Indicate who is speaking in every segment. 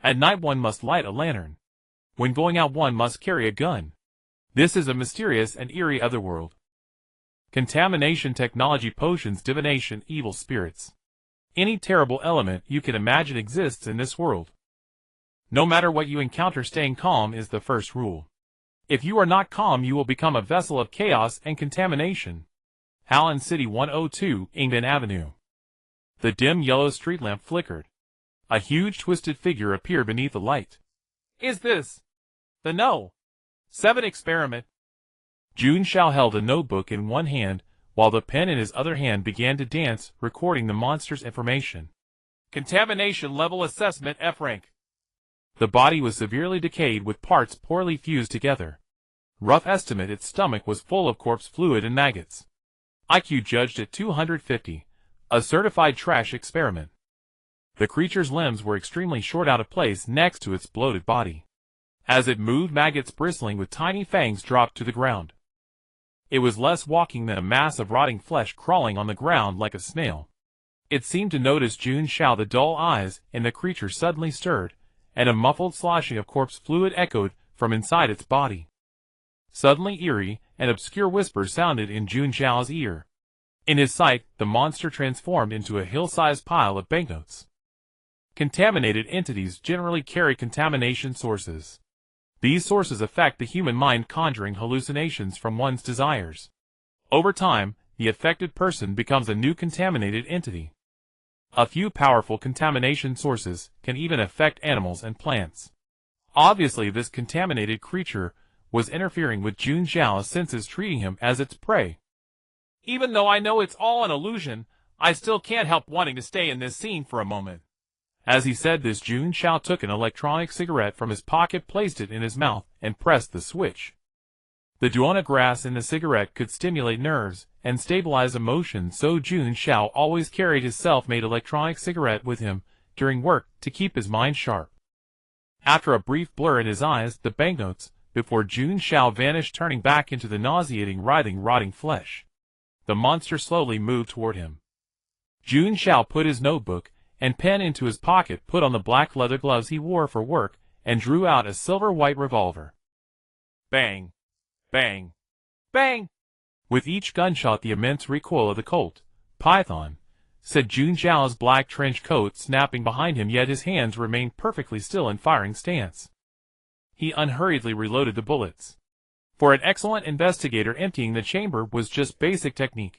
Speaker 1: At night one must light a lantern. When going out one must carry a gun. This is a mysterious and eerie otherworld. Contamination technology, potions, divination, evil spirits. Any terrible element you can imagine exists in this world. No matter what you encounter, staying calm is the first rule. If you are not calm, you will become a vessel of chaos and contamination. Harlan City 102, Ingben Avenue. The dim yellow street lamp flickered. A huge twisted figure appeared beneath the light. Is this the No. 7 experiment? Jun Xiao held a notebook in one hand, while the pen in his other hand began to dance, recording the monster's information. Contamination level assessment F rank. The body was severely decayed with parts poorly fused together. Rough estimate: its stomach was full of corpse fluid and maggots. IQ judged at 250. A certified trash experiment. The creature's limbs were extremely short, out of place next to its bloated body. As it moved, maggots bristling with tiny fangs dropped to the ground. It was less walking than a mass of rotting flesh crawling on the ground like a snail. It seemed to notice Jun Xiao. The dull eyes in the creature suddenly stirred, and a muffled sloshing of corpse fluid echoed from inside its body. Suddenly eerie and obscure whispers sounded in Jun Xiao's ear. In his sight, the monster transformed into a hill-sized pile of banknotes. Contaminated entities generally carry contamination sources. These sources affect the human mind, conjuring hallucinations from one's desires. Over time, the affected person becomes a new contaminated entity. A few powerful contamination sources can even affect animals and plants. Obviously, this contaminated creature was interfering with Jun Xiao's senses, treating him as its prey. Even though I know it's all an illusion, I still can't help wanting to stay in this scene for a moment. As he said this, Jun Xiao took an electronic cigarette from his pocket, placed it in his mouth, and pressed the switch. The guana grass in the cigarette could stimulate nerves and stabilize emotions, so Jun Xiao always carried his self-made electronic cigarette with him during work to keep his mind sharp. After a brief blur in his eyes, the banknotes, before Jun Xiao vanished, turning back into the nauseating, writhing, rotting flesh. The monster slowly moved toward him. Jun Xiao put his notebook and pen into his pocket, put on the black leather gloves he wore for work, and drew out a silver-white revolver. Bang! Bang! Bang! With each gunshot, the immense recoil of the Colt Python set Jun Xiao's black trench coat snapping behind him, yet his hands remained perfectly still in firing stance. He unhurriedly reloaded the bullets. For an excellent investigator, emptying the chamber was just basic technique.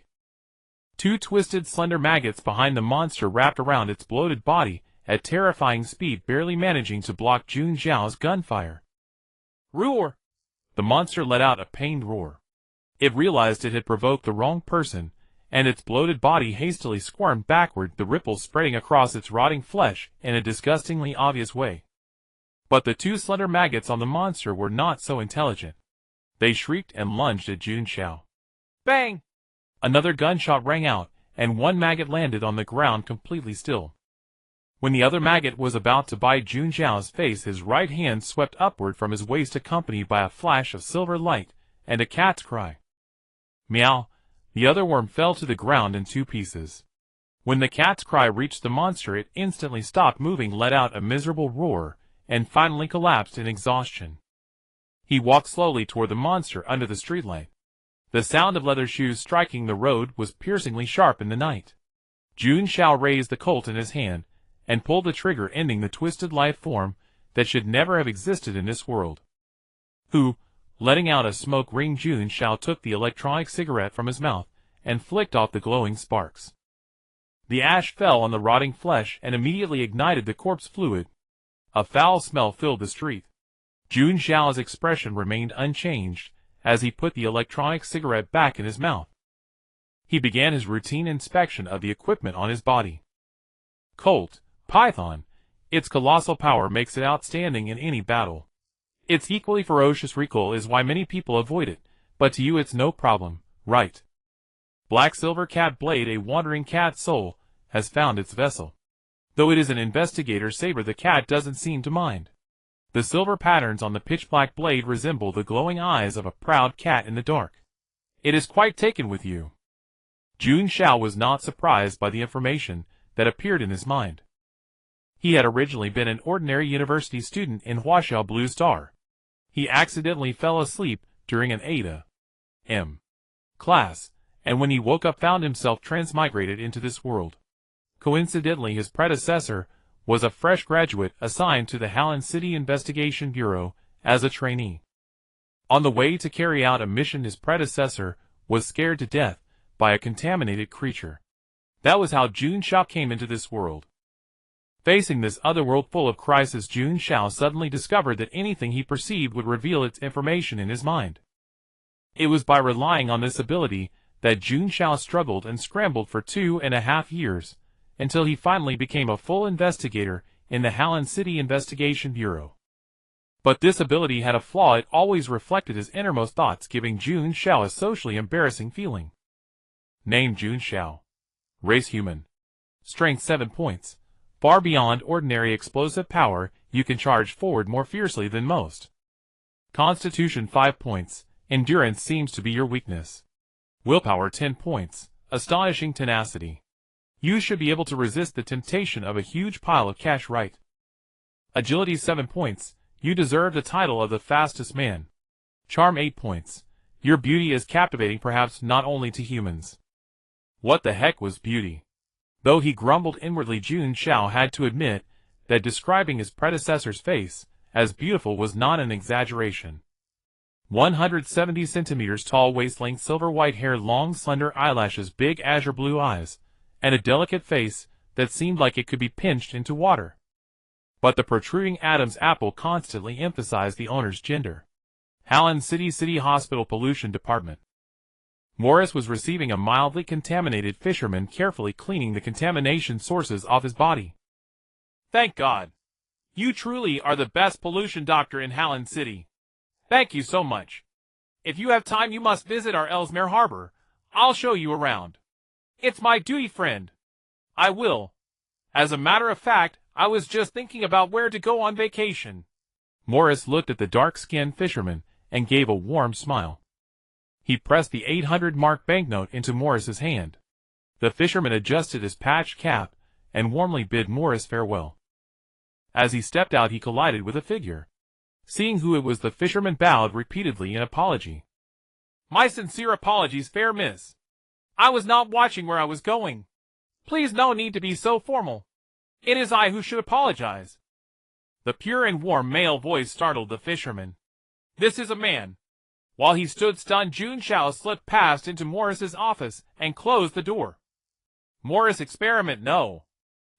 Speaker 1: Two twisted, slender maggots behind the monster wrapped around its bloated body at terrifying speed, barely managing to block Jun Xiao's gunfire. Roar! The monster let out a pained roar. It realized it had provoked the wrong person, and its bloated body hastily squirmed backward, the ripples spreading across its rotting flesh in a disgustingly obvious way. But the two slender maggots on the monster were not so intelligent. They shrieked and lunged at Jun Xiao. Bang! Another gunshot rang out, and one maggot landed on the ground completely still. When the other maggot was about to bite Jun Xiao's face, his right hand swept upward from his waist, accompanied by a flash of silver light and a cat's cry. Meow! The other worm fell to the ground in 2 pieces. When the cat's cry reached the monster, it instantly stopped moving, let out a miserable roar, and finally collapsed in exhaustion. He walked slowly toward the monster under the streetlight. The sound of leather shoes striking the road was piercingly sharp in the night. Jun Xiao raised the Colt in his hand and pulled the trigger, ending the twisted life form that should never have existed in this world. Letting out a smoke ring, Jun Xiao took the electronic cigarette from his mouth and flicked off the glowing sparks. The ash fell on the rotting flesh and immediately ignited the corpse fluid. A foul smell filled the street. Jun Xiao's expression remained unchanged as he put the electronic cigarette back in his mouth. He began his routine inspection of the equipment on his body. Colt Python. Its colossal power makes it outstanding in any battle. Its equally ferocious recoil is why many people avoid it, but to you it's no problem, right? Black silver cat blade. A wandering cat soul has found its vessel. Though it is an investigator saber, the cat doesn't seem to mind. The silver patterns on the pitch-black blade resemble the glowing eyes of a proud cat in the dark. It is quite taken with you. Jun Xiao was not surprised by the information that appeared in his mind. He had originally been an ordinary university student in Huaxiao Blue Star. He accidentally fell asleep during an A.M. class, and when he woke up found himself transmigrated into this world. Coincidentally, his predecessor was a fresh graduate assigned to the Harlan City Investigation Bureau as a trainee. On the way to carry out a mission, his predecessor was scared to death by a contaminated creature. That was how Jun Xiao came into this world. Facing this other world full of crisis, Jun Xiao suddenly discovered that anything he perceived would reveal its information in his mind. It was by relying on this ability that Jun Xiao struggled and scrambled for 2.5 years, until he finally became a full investigator in the Harlan City Investigation Bureau. But this ability had a flaw: it always reflected his innermost thoughts, giving Jun Xiao a socially embarrassing feeling. Name: Jun Xiao. Race: human. Strength: 7 points. Far beyond ordinary explosive power, you can charge forward more fiercely than most. Constitution: 5 points. Endurance seems to be your weakness. Willpower: 10 points. Astonishing tenacity. You should be able to resist the temptation of a huge pile of cash, right? Agility: 7 points. You deserve the title of the fastest man. Charm: 8 points. Your beauty is captivating, perhaps not only to humans. What the heck was beauty? Though he grumbled inwardly, Jun Xiao had to admit that describing his predecessor's face as beautiful was not an exaggeration. 170 centimeters tall, waist length, silver white hair, long slender eyelashes, big azure blue eyes, and a delicate face that seemed like it could be pinched into water. But the protruding Adam's apple constantly emphasized the owner's gender. Harlan City Hospital Pollution Department. Morris was receiving a mildly contaminated fisherman, carefully cleaning the contamination sources off his body. Thank God. You truly are the best pollution doctor in Harlan City. Thank you so much. If you have time, you must visit our Ellesmere Harbor. I'll show you around. It's my duty, friend. I will. As a matter of fact, I was just thinking about where to go on vacation. Morris looked at the dark-skinned fisherman and gave a warm smile. He pressed the 800-mark banknote into Morris's hand. The fisherman adjusted his patched cap and warmly bid Morris farewell. As he stepped out, he collided with a figure. Seeing who it was, the fisherman bowed repeatedly in apology. My sincere apologies, fair miss. I was not watching where I was going. Please, no need to be so formal. It is I who should apologize. The pure and warm male voice startled the fisherman. This is a man. While he stood stunned, Jun Xiao slipped past into Morris's office and closed the door. Morris, experiment No.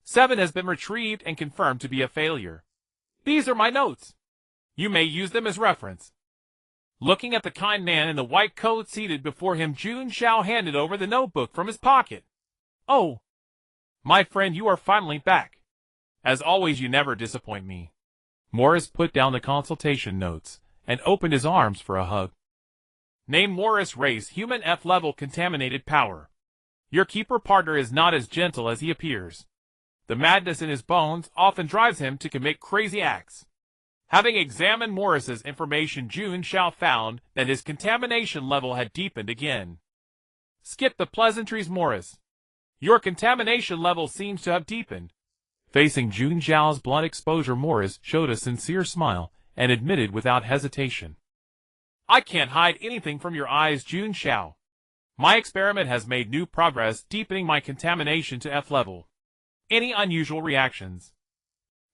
Speaker 1: 7 has been retrieved and confirmed to be a failure. These are my notes. You may use them as reference. Looking at the kind man in the white coat seated before him, Jun Xiao handed over the notebook from his pocket. Oh, my friend, you are finally back. As always, you never disappoint me. Morris put down the consultation notes and opened his arms for a hug. Name: Morris. Race: human. F level. Contaminated power. Your keeper partner is not as gentle as he appears. The madness in his bones often drives him to commit crazy acts. Having examined Morris's information, Jun Xiao found that his contamination level had deepened again. Skip the pleasantries, Morris. Your contamination level seems to have deepened. Facing Jun Xiao's blunt exposure, Morris showed a sincere smile and admitted without hesitation. I can't hide anything from your eyes, Jun Xiao. My experiment has made new progress, deepening my contamination to F level. Any unusual reactions?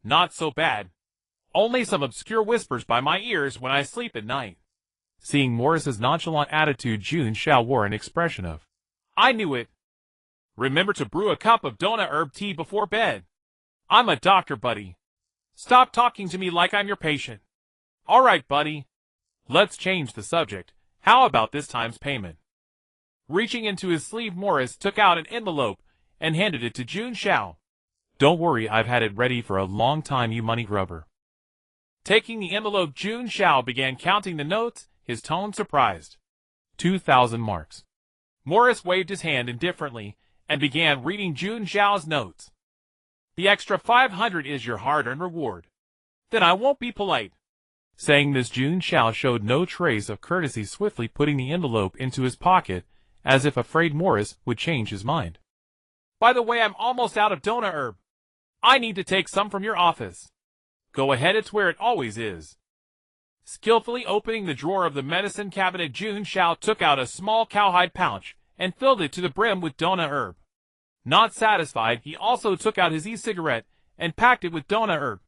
Speaker 1: Not so bad. Only some obscure whispers by my ears when I sleep at night. Seeing Morris's nonchalant attitude, Jun Xiao wore an expression of, I knew it. Remember to brew a cup of Dona herb tea before bed. I'm a doctor, buddy. Stop talking to me like I'm your patient. All right, buddy. Let's change the subject. How about this time's payment? Reaching into his sleeve, Morris took out an envelope and handed it to Jun Xiao. Don't worry, I've had it ready for a long time, you money grubber. Taking the envelope, Jun Xiao began counting the notes, his tone surprised. 2,000 marks. Morris waved his hand indifferently and began reading Jun Xiao's notes. The extra 500 is your hard-earned reward. Then I won't be polite. Saying this, Jun Xiao showed no trace of courtesy, swiftly putting the envelope into his pocket, as if afraid Morris would change his mind. By the way, I'm almost out of Dona herb. I need to take some from your office. Go ahead, it's where it always is. Skillfully opening the drawer of the medicine cabinet, Jun Xiao took out a small cowhide pouch and filled it to the brim with Dona herb. Not satisfied, he also took out his e-cigarette and packed it with Dona herb.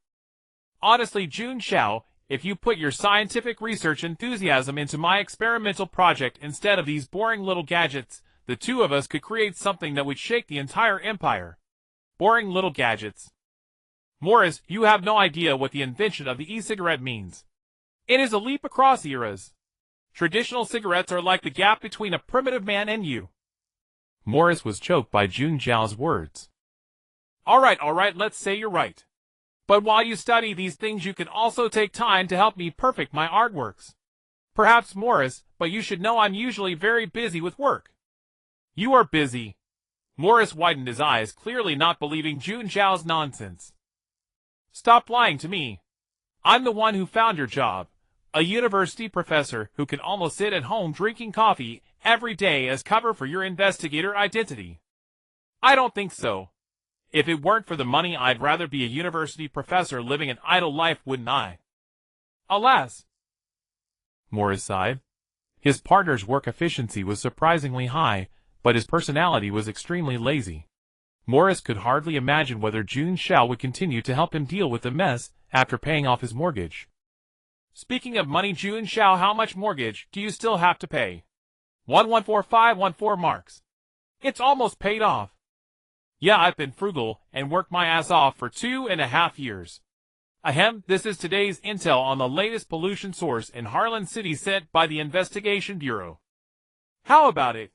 Speaker 1: Honestly, Jun Xiao, if you put your scientific research enthusiasm into my experimental project instead of these boring little gadgets, the two of us could create something that would shake the entire empire. Boring little gadgets. Morris, you have no idea what the invention of the e-cigarette means. It is a leap across eras. Traditional cigarettes are like the gap between a primitive man and you. Morris was choked by Jun Xiao's words. All right, let's say you're right. But while you study these things, you can also take time to help me perfect my artworks. Perhaps, Morris, but you should know I'm usually very busy with work. You are busy. Morris widened his eyes, clearly not believing Jun Xiao's nonsense. Stop lying to me. I'm the one who found your job. A university professor who can almost sit at home drinking coffee every day as cover for your investigator identity. I don't think so. If it weren't for the money, I'd rather be a university professor living an idle life, wouldn't I? Alas. Morris sighed. His partner's work efficiency was surprisingly high, but his personality was extremely lazy. Morris could hardly imagine whether Jun Xiao would continue to help him deal with the mess after paying off his mortgage. Speaking of money, Jun Xiao, how much mortgage do you still have to pay? 114514 marks. It's almost paid off. Yeah, I've been frugal and worked my ass off for 2.5 years. Ahem, this is today's intel on the latest pollution source in Harlan City sent by the Investigation Bureau. How about it?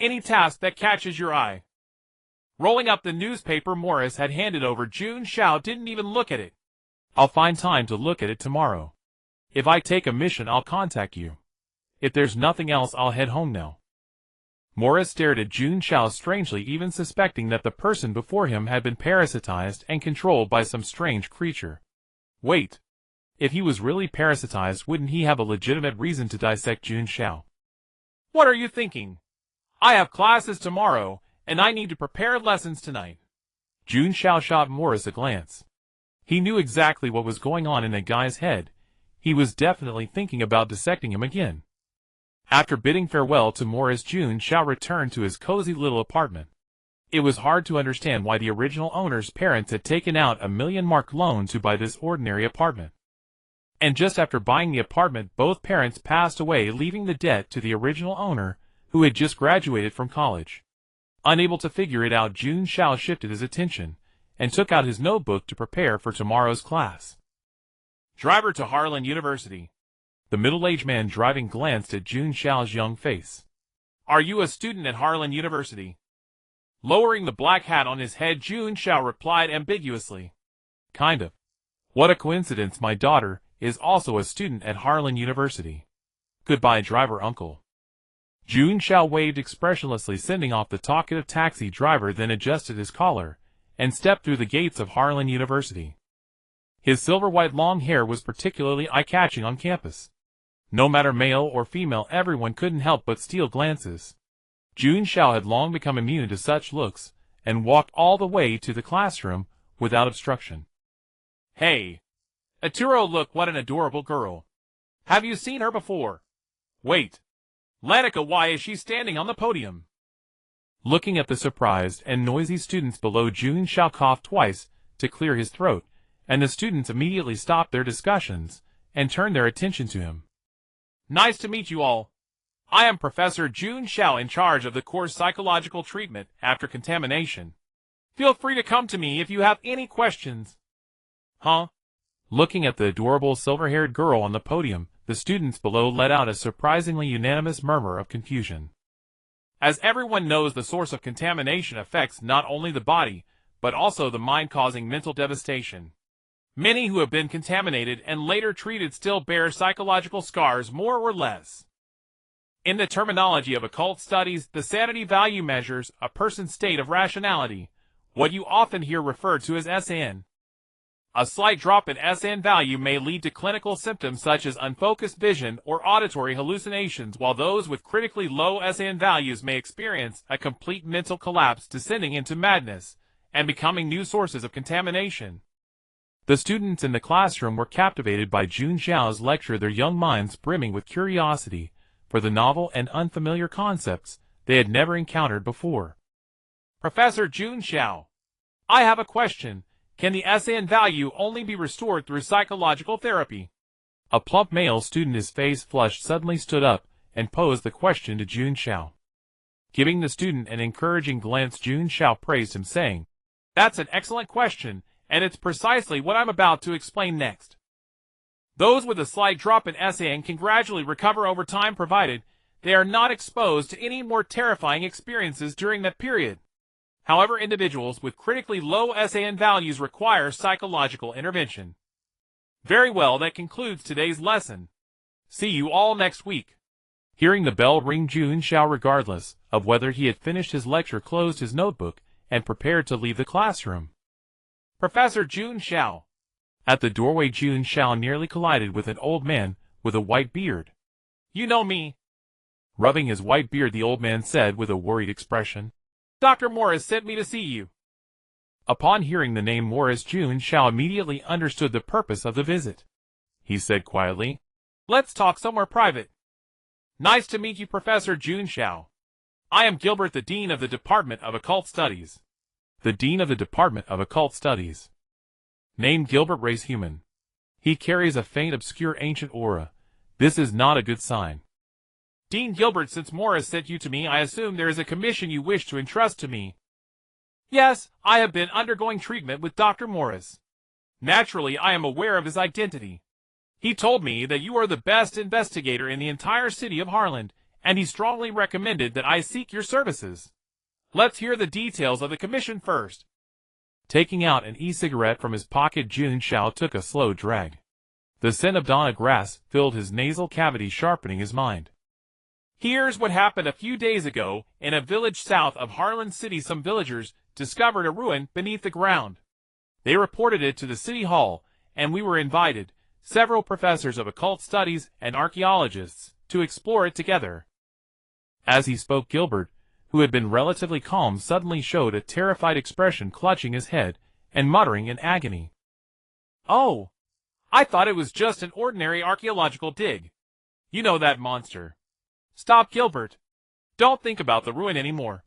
Speaker 1: Any task that catches your eye? Rolling up the newspaper Morris had handed over, Jun Xiao didn't even look at it. I'll find time to look at it tomorrow. If I take a mission, I'll contact you. If there's nothing else, I'll head home now. Morris stared at Jun Xiao strangely, even suspecting that the person before him had been parasitized and controlled by some strange creature. Wait. If he was really parasitized, wouldn't he have a legitimate reason to dissect Jun Xiao? What are you thinking? I have classes tomorrow, and I need to prepare lessons tonight. Jun Xiao shot Morris a glance. He knew exactly what was going on in that guy's head. He was definitely thinking about dissecting him again. After bidding farewell to Morris, Jun Xiao returned to his cozy little apartment. It was hard to understand why the original owner's parents had taken out a 1,000,000-mark loan to buy this ordinary apartment. And just after buying the apartment, both parents passed away, leaving the debt to the original owner, who had just graduated from college. Unable to figure it out, Jun Xiao shifted his attention and took out his notebook to prepare for tomorrow's class. Driver to Harlan University. The middle-aged man driving glanced at Jun Xiao's young face. Are you a student at Harlan University? Lowering the black hat on his head, Jun Xiao replied ambiguously. Kind of. What a coincidence, my daughter is also a student at Harlan University. Goodbye, driver uncle. Jun Xiao waved expressionlessly, sending off the talkative taxi driver, then adjusted his collar and stepped through the gates of Harlan University. His silver-white long hair was particularly eye-catching on campus. No matter male or female, everyone couldn't help but steal glances. Jun Xiao had long become immune to such looks, and walked all the way to the classroom without obstruction. Hey! Arturo, look, what an adorable girl. Have you seen her before? Wait. Lanika, why is she standing on the podium? Looking at the surprised and noisy students below, Jun Xiao coughed twice to clear his throat, and the students immediately stopped their discussions and turned their attention to him. Nice to meet you all. I am Professor Jun Xiao, in charge of the course Psychological Treatment After Contamination. Feel free to come to me if you have any questions. Huh? Looking at the adorable silver-haired girl on the podium, the students below let out a surprisingly unanimous murmur of confusion. As everyone knows, the source of contamination affects not only the body, but also the mind, causing mental devastation. Many who have been contaminated and later treated still bear psychological scars, more or less. In the terminology of occult studies, the sanity value measures a person's state of rationality, what you often hear referred to as SN. A slight drop in SN value may lead to clinical symptoms such as unfocused vision or auditory hallucinations, while those with critically low SN values may experience a complete mental collapse, descending into madness and becoming new sources of contamination. The students in the classroom were captivated by Jun Xiao's lecture, their young minds brimming with curiosity for the novel and unfamiliar concepts they had never encountered before. Professor Jun Xiao, I have a question. Can the SAN value only be restored through psychological therapy? A plump male student, his face flushed, suddenly stood up and posed the question to Jun Xiao. Giving the student an encouraging glance, Jun Xiao praised him, saying, "That's an excellent question, and it's precisely what I'm about to explain next. Those with a slight drop in SAN can gradually recover over time, provided they are not exposed to any more terrifying experiences during that period. However, individuals with critically low SAN values require psychological intervention." Very well, that concludes today's lesson. See you all next week. Hearing the bell ring, Jun Xiao, regardless of whether he had finished his lecture, closed his notebook and prepared to leave the classroom. Professor Jun Xiao. At the doorway, Jun Xiao nearly collided with an old man with a white beard. "You know me?" Rubbing his white beard, the old man said with a worried expression. "Dr. Morris sent me to see you." Upon hearing the name Morris, Jun Xiao immediately understood the purpose of the visit. He said quietly, "Let's talk somewhere private." "Nice to meet you, Professor Jun Xiao. I am Gilbert, the Dean of the Department of Occult Studies." The Dean of the Department of Occult Studies. Named Gilbert, race human. He carries a faint, obscure, ancient aura. This is not a good sign. "Dean Gilbert, since Morris sent you to me, I assume there is a commission you wish to entrust to me." "Yes, I have been undergoing treatment with Dr. Morris. Naturally, I am aware of his identity. He told me that you are the best investigator in the entire city of Harlan, and he strongly recommended that I seek your services. Let's hear the details of the commission first." Taking out an e-cigarette from his pocket, Jun Xiao took a slow drag. The scent of dana grass filled his nasal cavity, sharpening his mind. "Here's what happened a few days ago. In a village south of Harlan City, some villagers discovered a ruin beneath the ground. They reported it to the city hall, and we were invited, several professors of occult studies and archaeologists, to explore it together." As he spoke, Gilbert, who had been relatively calm, suddenly showed a terrified expression, clutching his head and muttering in agony. "Oh, I thought it was just an ordinary archaeological dig. You know that monster." "Stop, Gilbert. Don't think about the ruin anymore."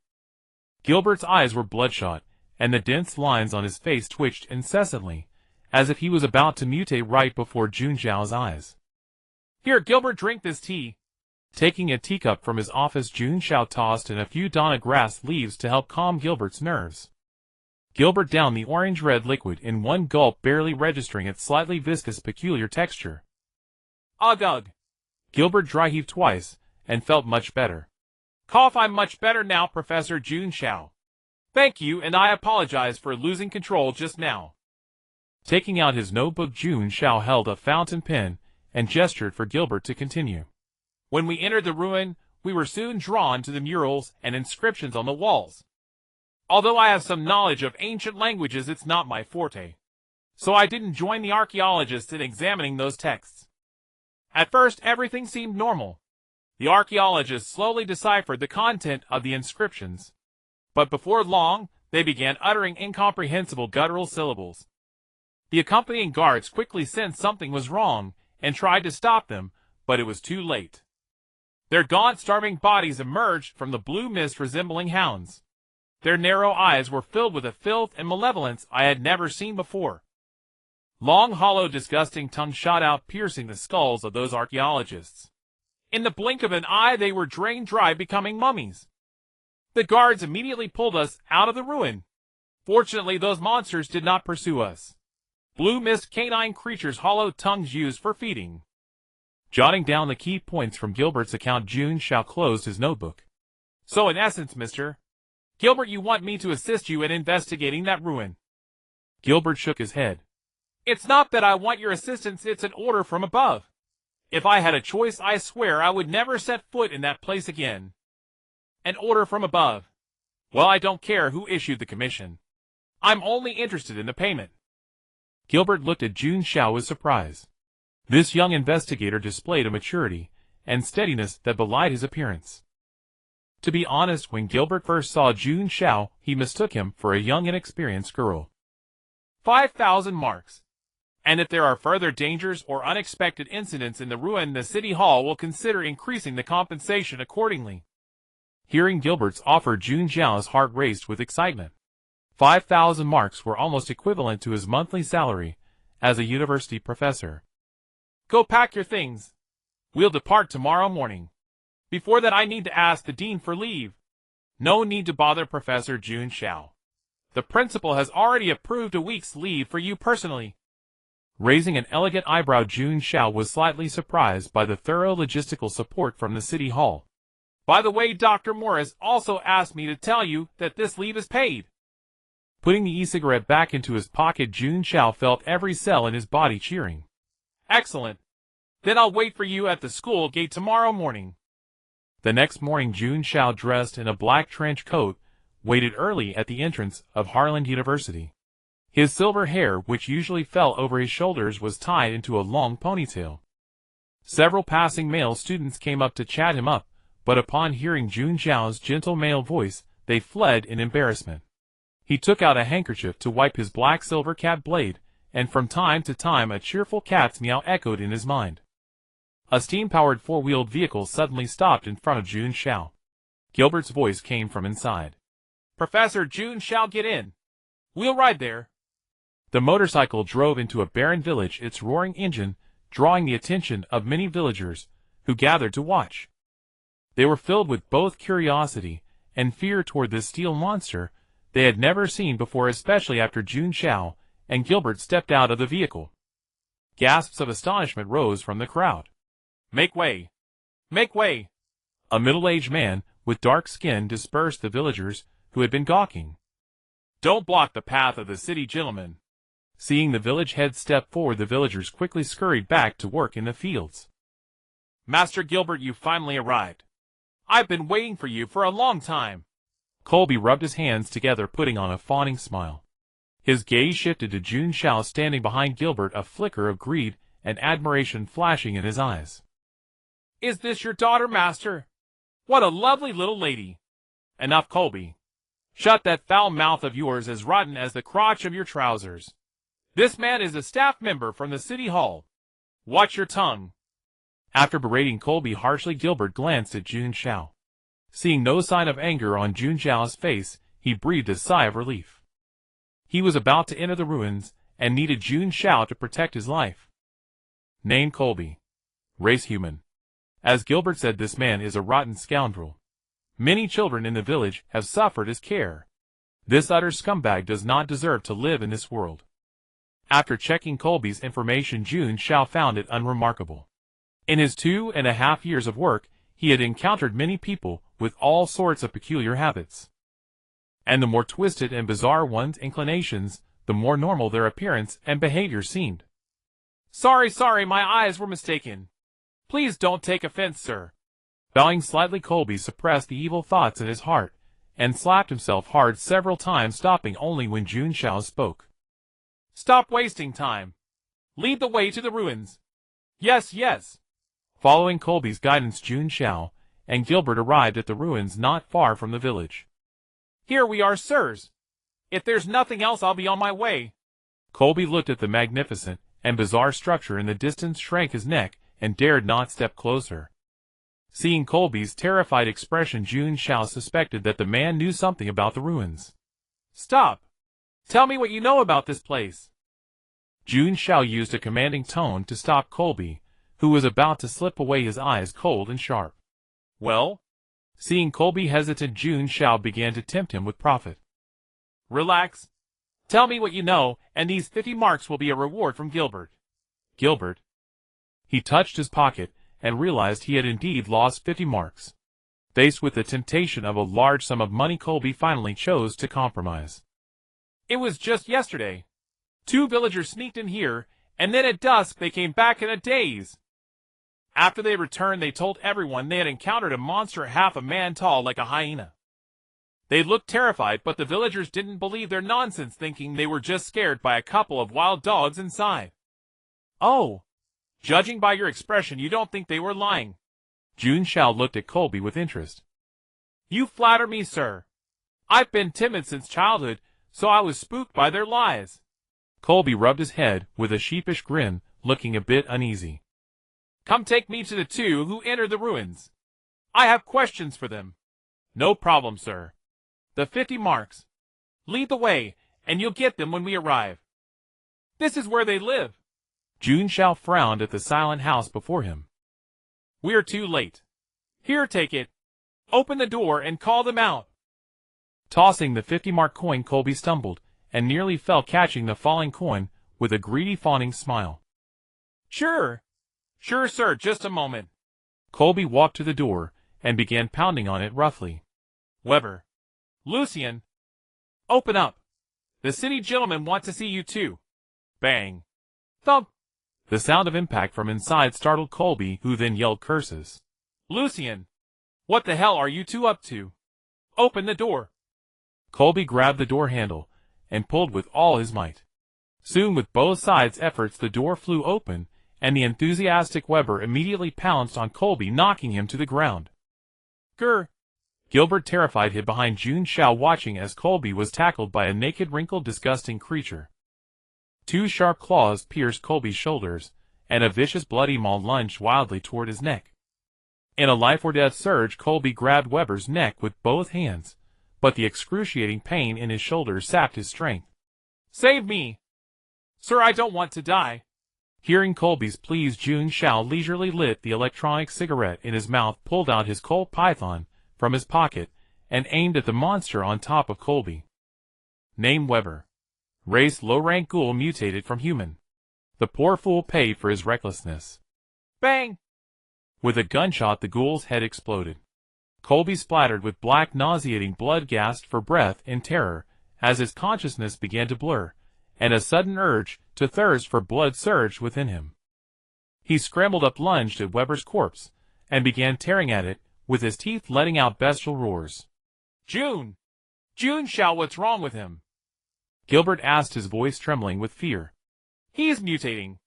Speaker 1: Gilbert's eyes were bloodshot, and the dense lines on his face twitched incessantly, as if he was about to mutate right before Jun Xiao's eyes. "Here, Gilbert, drink this tea." Taking a teacup from his office, Jun Xiao tossed in a few dana grass leaves to help calm Gilbert's nerves. Gilbert downed the orange-red liquid in one gulp, barely registering its slightly viscous, peculiar texture. "Ugh, ugh." Gilbert dry-heaved twice, and felt much better. "Cough, I'm much better now, Professor Jun Xiao. Thank you, and I apologize for losing control just now." Taking out his notebook, Jun Xiao held a fountain pen and gestured for Gilbert to continue. "When we entered the ruin, we were soon drawn to the murals and inscriptions on the walls. Although I have some knowledge of ancient languages, it's not my forte. So I didn't join the archaeologists in examining those texts. At first, everything seemed normal. The archaeologists slowly deciphered the content of the inscriptions. But before long, they began uttering incomprehensible guttural syllables. The accompanying guards quickly sensed something was wrong and tried to stop them, but it was too late. Their gaunt, starving bodies emerged from the blue mist, resembling hounds. Their narrow eyes were filled with a filth and malevolence I had never seen before. Long, hollow, disgusting tongues shot out, piercing the skulls of those archaeologists. In the blink of an eye, they were drained dry, becoming mummies. The guards immediately pulled us out of the ruin. Fortunately, those monsters did not pursue us. Blue mist canine creatures, hollow tongues used for feeding." Jotting down the key points from Gilbert's account, Jun Xiao closed his notebook. "So in essence, Mr. Gilbert, you want me to assist you in investigating that ruin?" Gilbert shook his head. "It's not that I want your assistance, it's an order from above. If I had a choice, I swear I would never set foot in that place again." "An order from above. Well, I don't care who issued the commission. I'm only interested in the payment." Gilbert looked at Jun Xiao with surprise. This young investigator displayed a maturity and steadiness that belied his appearance. To be honest, when Gilbert first saw Jun Xiao, he mistook him for a young inexperienced girl.
Speaker 2: 5,000 marks. And if there are further dangers or unexpected incidents in the ruin, the City Hall will consider increasing the compensation accordingly.
Speaker 1: Hearing Gilbert's offer, Jun Xiao's heart raced with excitement. 5,000 marks were almost equivalent to his monthly salary as a university professor.
Speaker 2: Go pack your things. We'll depart tomorrow morning. Before that, I need to ask the dean for leave. No need to bother Professor Jun Xiao. The principal has already approved a week's leave for you personally.
Speaker 1: Raising an elegant eyebrow, Jun Xiao was slightly surprised by the thorough logistical support from the City Hall.
Speaker 2: By the way, Dr. Morris also asked me to tell you that this leave is paid.
Speaker 1: Putting the e-cigarette back into his pocket, Jun Xiao felt every cell in his body cheering.
Speaker 2: Excellent. Then I'll wait for you at the school gate tomorrow morning.
Speaker 1: The next morning, Jun Xiao, dressed in a black trench coat, waited early at the entrance of Harlan University. His silver hair, which usually fell over his shoulders, was tied into a long ponytail. Several passing male students came up to chat him up, but upon hearing Jun Xiao's gentle male voice, they fled in embarrassment. He took out a handkerchief to wipe his black silver cat blade, and from time to time a cheerful cat's meow echoed in his mind. A steam-powered four-wheeled vehicle suddenly stopped in front of Jun Xiao. Gilbert's voice came from inside.
Speaker 2: Professor Jun Xiao, get in. We'll ride there.
Speaker 1: The motorcycle drove into a barren village, its roaring engine drawing the attention of many villagers who gathered to watch. They were filled with both curiosity and fear toward this steel monster they had never seen before, especially after Jun Xiao and Gilbert stepped out of the vehicle. Gasps of astonishment rose from the crowd.
Speaker 2: Make way! Make way!
Speaker 1: A middle-aged man with dark skin dispersed the villagers who had been gawking.
Speaker 2: Don't block the path of the city gentlemen.
Speaker 1: Seeing the village head step forward, the villagers quickly scurried back to work in the fields.
Speaker 2: Master Gilbert, you finally arrived. I've been waiting for you for a long time.
Speaker 1: Colby rubbed his hands together, putting on a fawning smile. His gaze shifted to Jun Xiao standing behind Gilbert, a flicker of greed and admiration flashing in his eyes.
Speaker 2: Is this your daughter, Master? What a lovely little lady. Enough, Colby. Shut that foul mouth of yours, as rotten as the crotch of your trousers. This man is a staff member from the City Hall. Watch your tongue.
Speaker 1: After berating Colby harshly, Gilbert glanced at Jun Xiao. Seeing no sign of anger on Jun Xiao's face, he breathed a sigh of relief. He was about to enter the ruins and needed Jun Xiao to protect his life. Name Colby. Race human. As Gilbert said, this man is a rotten scoundrel. Many children in the village have suffered his care. This utter scumbag does not deserve to live in this world. After checking Colby's information, Jun Xiao found it unremarkable. In his 2.5 years of work, he had encountered many people with all sorts of peculiar habits. And the more twisted and bizarre one's inclinations, the more normal their appearance and behavior seemed.
Speaker 2: Sorry, my eyes were mistaken. Please don't take offense, sir.
Speaker 1: Bowing slightly, Colby suppressed the evil thoughts in his heart and slapped himself hard several times, stopping only when Jun Xiao spoke.
Speaker 2: Stop wasting time. Lead the way to the ruins. Yes, yes.
Speaker 1: Following Colby's guidance, Jun Xiao and Gilbert arrived at the ruins not far from the village.
Speaker 2: Here we are, sirs. If there's nothing else, I'll be on my way.
Speaker 1: Colby looked at the magnificent and bizarre structure in the distance, shrank his neck, and dared not step closer. Seeing Colby's terrified expression, Jun Xiao suspected that the man knew something about the ruins.
Speaker 2: Stop! Tell me what you know about this place.
Speaker 1: Jun Xiao used a commanding tone to stop Colby, who was about to slip away, his eyes cold and sharp.
Speaker 2: Well?
Speaker 1: Seeing Colby hesitant, Jun Xiao began to tempt him with profit.
Speaker 2: Relax. Tell me what you know, and these 50 marks will be a reward from Gilbert.
Speaker 1: Gilbert? He touched his pocket and realized he had indeed lost 50 marks. Faced with the temptation of a large sum of money, Colby finally chose to compromise.
Speaker 2: It was just yesterday. 2 villagers sneaked in here, and then at dusk they came back in a daze. After they returned, they told everyone they had encountered a monster half a man tall like a hyena. They looked terrified, but the villagers didn't believe their nonsense, thinking they were just scared by a couple of wild dogs inside. Oh, judging by your expression, you don't think they were lying.
Speaker 1: Jun Xiao looked at Colby with interest.
Speaker 2: You flatter me, sir. I've been timid since childhood, so I was spooked by their lies.
Speaker 1: Colby rubbed his head with a sheepish grin, looking a bit uneasy.
Speaker 2: Come take me to the two who entered the ruins. I have questions for them. No problem, sir. The 50 marks. Lead the way, and you'll get them when we arrive. This is where they live.
Speaker 1: Jun Xiao frowned at the silent house before him.
Speaker 2: We're too late. Here, take it. Open the door and call them out.
Speaker 1: Tossing the 50-mark coin, Colby stumbled, and nearly fell, catching the falling coin with a greedy, fawning smile.
Speaker 2: Sure. Sure, sir, just a moment.
Speaker 1: Colby walked to the door and began pounding on it roughly.
Speaker 2: Weber. Lucian. Open up. The city gentlemen want to see you too. Bang. Thump.
Speaker 1: The sound of impact from inside startled Colby, who then yelled curses.
Speaker 2: Lucian. What the hell are you two up to? Open the door.
Speaker 1: Colby grabbed the door handle and pulled with all his might. Soon, with both sides' efforts, the door flew open, and the enthusiastic Weber immediately pounced on Colby, knocking him to the ground.
Speaker 2: Grr.
Speaker 1: Gilbert, terrified, hid behind Jun Xiao, watching as Colby was tackled by a naked, wrinkled, disgusting creature. Two sharp claws pierced Colby's shoulders, and a vicious bloody maw lunged wildly toward his neck. In a life-or-death surge, Colby grabbed Weber's neck with both hands, but the excruciating pain in his shoulders sapped his strength.
Speaker 2: Save me! Sir, I don't want to die.
Speaker 1: Hearing Colby's pleas, Jun Xiao leisurely lit the electronic cigarette in his mouth, pulled out his Colt Python from his pocket, and aimed at the monster on top of Colby. Name Weber. Race low-rank ghoul mutated from human. The poor fool paid for his recklessness.
Speaker 2: Bang!
Speaker 1: With a gunshot, the ghoul's head exploded. Colby, splattered with black, nauseating blood, gasped for breath in terror as his consciousness began to blur, and a sudden urge to thirst for blood surged within him. He scrambled up, lunged at Weber's corpse, and began tearing at it, with his teeth letting out bestial roars.
Speaker 2: Jun Xiao, what's wrong with him?
Speaker 1: Gilbert asked, his voice trembling with fear.
Speaker 2: He's mutating.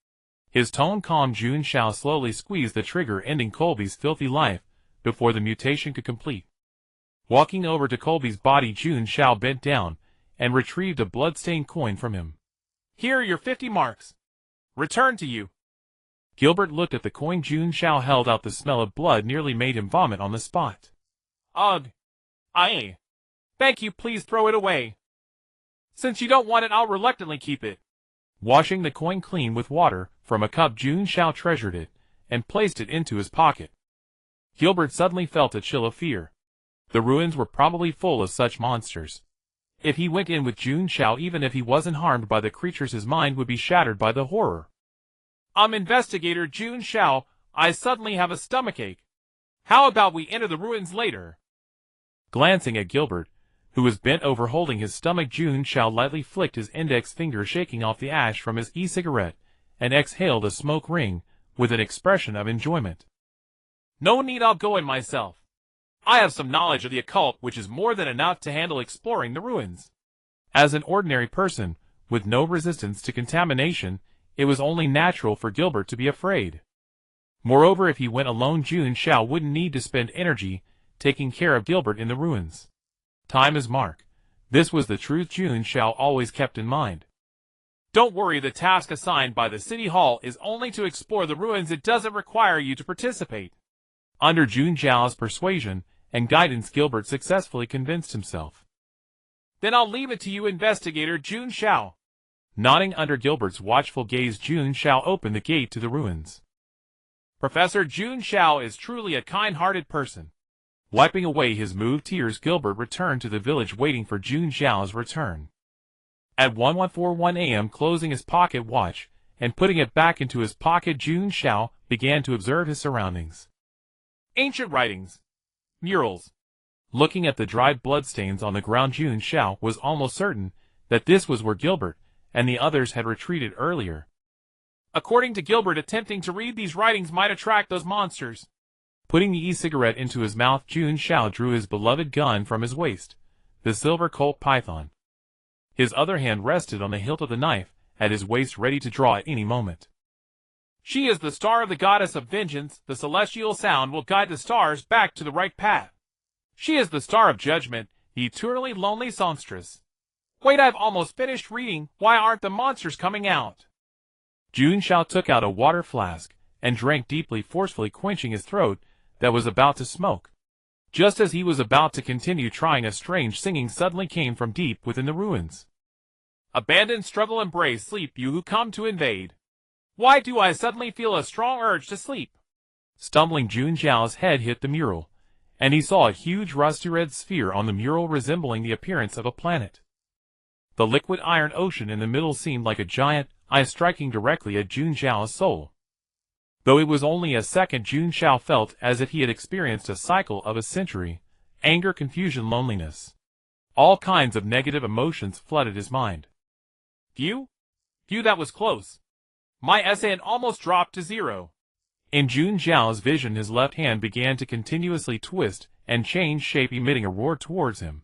Speaker 1: His tone calm, Jun Xiao slowly squeezed the trigger, ending Colby's filthy life before the mutation could complete. Walking over to Colby's body, Jun Xiao bent down and retrieved a blood-stained coin from him.
Speaker 2: Here are your 50 marks. Return to you.
Speaker 1: Gilbert looked at the coin Jun Xiao held out. The smell of blood nearly made him vomit on the spot.
Speaker 2: Ugh. Thank you, please throw it away. Since you don't want it, I'll reluctantly keep it.
Speaker 1: Washing the coin clean with water from a cup, Jun Xiao treasured it and placed it into his pocket. Gilbert suddenly felt a chill of fear. The ruins were probably full of such monsters. If he went in with Jun Xiao, even if he wasn't harmed by the creatures, his mind would be shattered by the horror.
Speaker 2: Investigator Jun Xiao, I suddenly have a stomachache. How about we enter the ruins later?
Speaker 1: Glancing at Gilbert, who was bent over holding his stomach, Jun Xiao lightly flicked his index finger, shaking off the ash from his e-cigarette, and exhaled a smoke ring with an expression of enjoyment.
Speaker 2: No need, I'll go in myself. I have some knowledge of the occult, which is more than enough to handle exploring the ruins.
Speaker 1: As an ordinary person, with no resistance to contamination, it was only natural for Gilbert to be afraid. Moreover, if he went alone, Jun Xiao wouldn't need to spend energy taking care of Gilbert in the ruins. Time is mark. This was the truth Jun Xiao always kept in mind.
Speaker 2: Don't worry, the task assigned by the City Hall is only to explore the ruins. It doesn't require you to participate.
Speaker 1: Under Jun Xiao's persuasion and guidance, Gilbert successfully convinced himself.
Speaker 2: Then I'll leave it to you, Investigator Jun Xiao.
Speaker 1: Nodding under Gilbert's watchful gaze, Jun Xiao opened the gate to the ruins.
Speaker 2: Professor Jun Xiao is truly a kind-hearted person.
Speaker 1: Wiping away his moved tears, Gilbert returned to the village, waiting for Jun Xiao's return. At 1:41 a.m., closing his pocket watch and putting it back into his pocket, Jun Xiao began to observe his surroundings.
Speaker 2: Ancient writings. Murals.
Speaker 1: Looking at the dried bloodstains on the ground, Jun Xiao was almost certain that this was where Gilbert and the others had retreated earlier.
Speaker 2: According to Gilbert, attempting to read these writings might attract those monsters.
Speaker 1: Putting the e-cigarette into his mouth, Jun Xiao drew his beloved gun from his waist, the silver Colt Python. His other hand rested on the hilt of the knife at his waist, ready to draw at any moment.
Speaker 2: She is the star of the goddess of vengeance. The celestial sound will guide the stars back to the right path. She is the star of judgment, the eternally lonely songstress. Wait, I've almost finished reading. Why aren't the monsters coming out?
Speaker 1: Jun Xiao took out a water flask and drank deeply, forcefully quenching his throat that was about to smoke. Just as he was about to continue trying, a strange singing suddenly came from deep within the ruins.
Speaker 2: Abandon, struggle, embrace, sleep, you who come to invade. Why do I suddenly feel a strong urge to sleep?
Speaker 1: Stumbling, Jun Xiao's head hit the mural, and he saw a huge rusty red sphere on the mural resembling the appearance of a planet. The liquid iron ocean in the middle seemed like a giant eye striking directly at Jun Xiao's soul. Though it was only a second, Jun Xiao felt as if he had experienced a cycle of a century: anger, confusion, loneliness. All kinds of negative emotions flooded his mind.
Speaker 2: Phew, that was close. My SAN almost dropped to 0.
Speaker 1: In Jun Xiao's vision, his left hand began to continuously twist and change shape, emitting a roar towards him.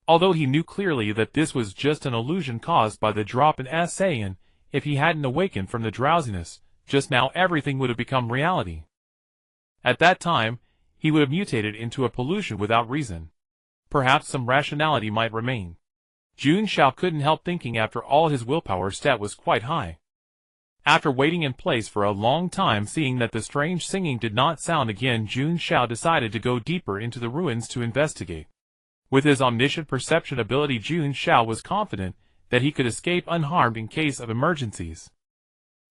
Speaker 1: Although he knew clearly that this was just an illusion caused by the drop in SAN, if he hadn't awakened from the drowsiness just now, everything would have become reality. At that time, he would have mutated into a pollution without reason. Perhaps some rationality might remain. Jun Xiao couldn't help thinking, after all, his willpower stat was quite high. After waiting in place for a long time, seeing that the strange singing did not sound again, Jun Xiao decided to go deeper into the ruins to investigate. With his omniscient perception ability, Jun Xiao was confident that he could escape unharmed in case of emergencies.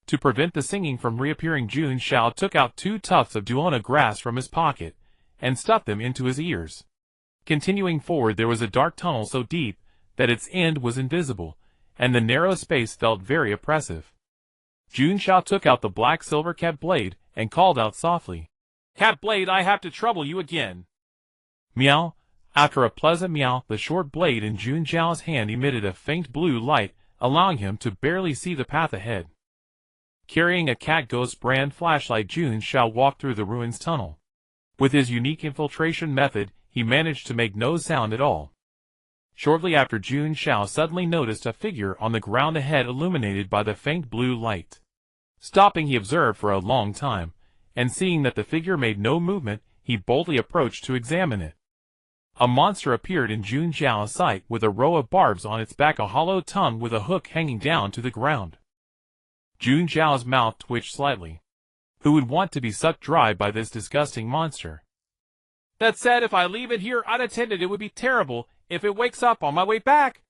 Speaker 1: To prevent the singing from reappearing, Jun Xiao took out 2 tufts of duona grass from his pocket and stuffed them into his ears. Continuing forward, there was a dark tunnel so deep that its end was invisible, and the narrow space felt very oppressive. Jun Xiao took out the black silver cat blade and called out softly,
Speaker 2: "Cat blade, I have to trouble you again."
Speaker 1: Meow. After a pleasant meow, the short blade in Jun Xiao's hand emitted a faint blue light, allowing him to barely see the path ahead. Carrying a Cat Ghost brand flashlight, Jun Xiao walked through the ruins tunnel. With his unique infiltration method, he managed to make no sound at all. Shortly after, Jun Xiao suddenly noticed a figure on the ground ahead, illuminated by the faint blue light. Stopping, he observed for a long time, and seeing that the figure made no movement, he boldly approached to examine it. A monster appeared in Jun Xiao's sight with a row of barbs on its back, a hollow tongue with a hook hanging down to the ground. Jun Xiao's mouth twitched slightly. Who would want to be sucked dry by this disgusting monster?
Speaker 2: That said, if I leave it here unattended, it would be terrible if it wakes up on my way back.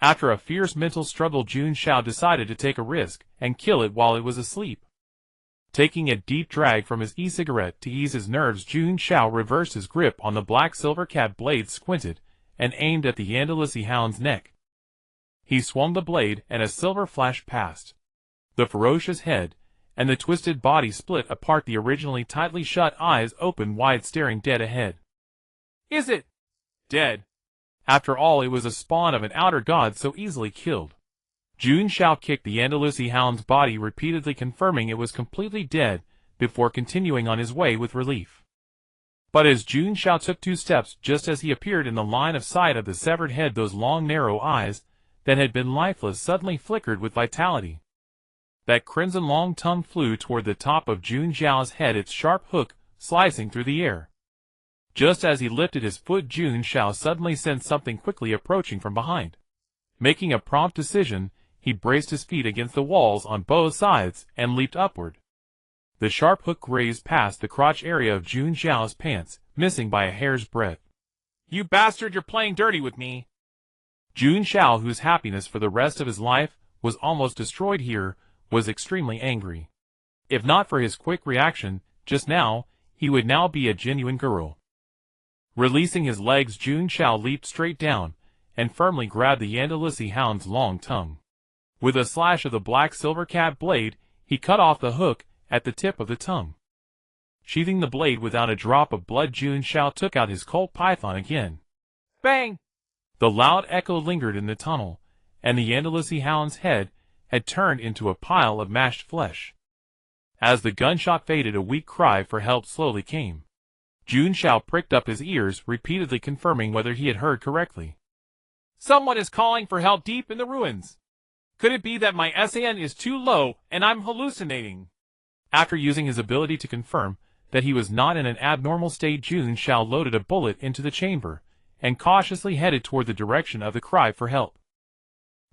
Speaker 1: After a fierce mental struggle, Jun Xiao decided to take a risk and kill it while it was asleep. Taking a deep drag from his e-cigarette to ease his nerves, Jun Xiao reversed his grip on the black silver cat blade, squinted, and aimed at the anomalies hound's neck. He swung the blade, and a silver flash passed. The ferocious head and the twisted body split apart, the originally tightly shut eyes opened wide, staring dead ahead.
Speaker 2: Is it dead?
Speaker 1: After all, it was a spawn of an outer god, so easily killed. Jun Xiao kicked the Andalusi hound's body repeatedly, confirming it was completely dead, before continuing on his way with relief. But as Jun Xiao took 2 steps, just as he appeared in the line of sight of the severed head, those long narrow eyes that had been lifeless suddenly flickered with vitality. That crimson long tongue flew toward the top of Jun Xiao's head, its sharp hook slicing through the air. Just as he lifted his foot, Jun Xiao suddenly sensed something quickly approaching from behind. Making a prompt decision, he braced his feet against the walls on both sides and leaped upward. The sharp hook grazed past the crotch area of Jun Xiao's pants, missing by a hair's breadth.
Speaker 2: "You bastard, you're playing dirty with me."
Speaker 1: Jun Xiao, whose happiness for the rest of his life was almost destroyed here, was extremely angry. If not for his quick reaction just now, he would now be a genuine girl. Releasing his legs, Jun Xiao leaped straight down and firmly grabbed the Andalusi hound's long tongue. With a slash of the black silver cat blade, he cut off the hook at the tip of the tongue. Sheathing the blade without a drop of blood, Jun Xiao took out his Colt python again.
Speaker 2: Bang!
Speaker 1: The loud echo lingered in the tunnel, and the Andalusi hound's head had turned into a pile of mashed flesh. As the gunshot faded, a weak cry for help slowly came. Jun Xiao pricked up his ears, repeatedly confirming whether he had heard correctly.
Speaker 2: Someone is calling for help deep in the ruins. Could it be that my SAN is too low and I'm hallucinating?
Speaker 1: After using his ability to confirm, that he was not in an abnormal state, Jun Xiao loaded a bullet into the chamber, and cautiously headed toward the direction of the cry for help.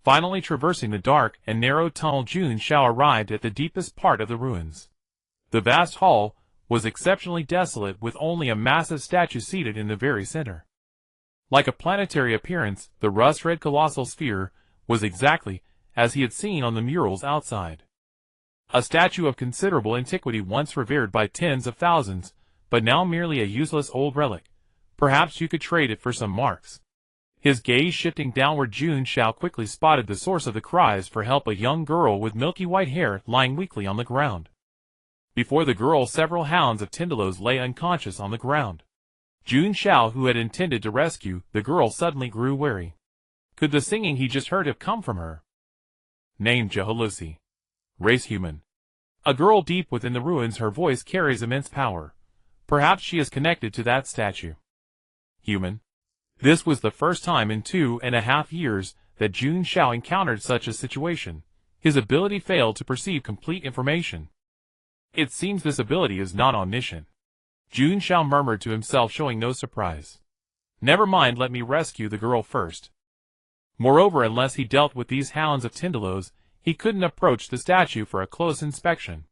Speaker 1: Finally traversing the dark and narrow tunnel, Jun Xiao arrived at the deepest part of the ruins. The vast hall was exceptionally desolate, with only a massive statue seated in the very center. Like a planetary appearance, the rust-red colossal sphere was exactly as he had seen on the murals outside. A statue of considerable antiquity, once revered by tens of thousands, but now merely a useless old relic. Perhaps you could trade it for some marks. His gaze shifting downward, Jun Xiao quickly spotted the source of the cries for help, a young girl with milky white hair lying weakly on the ground. Before the girl, several hounds of Tindalos lay unconscious on the ground. Jun Xiao, who had intended to rescue the girl, suddenly grew wary. Could the singing he just heard have come from her? Name Jehalusi. Race human. A girl deep within the ruins, her voice carries immense power. Perhaps she is connected to that statue. Human. This was the first time in 2.5 years that Jun Xiao encountered such a situation. His ability failed to perceive complete information. It seems this ability is not omniscient. Jun Xiao murmured to himself, showing no surprise. Never mind, let me rescue the girl first. Moreover, unless he dealt with these hounds of Tindalos, he couldn't approach the statue for a close inspection.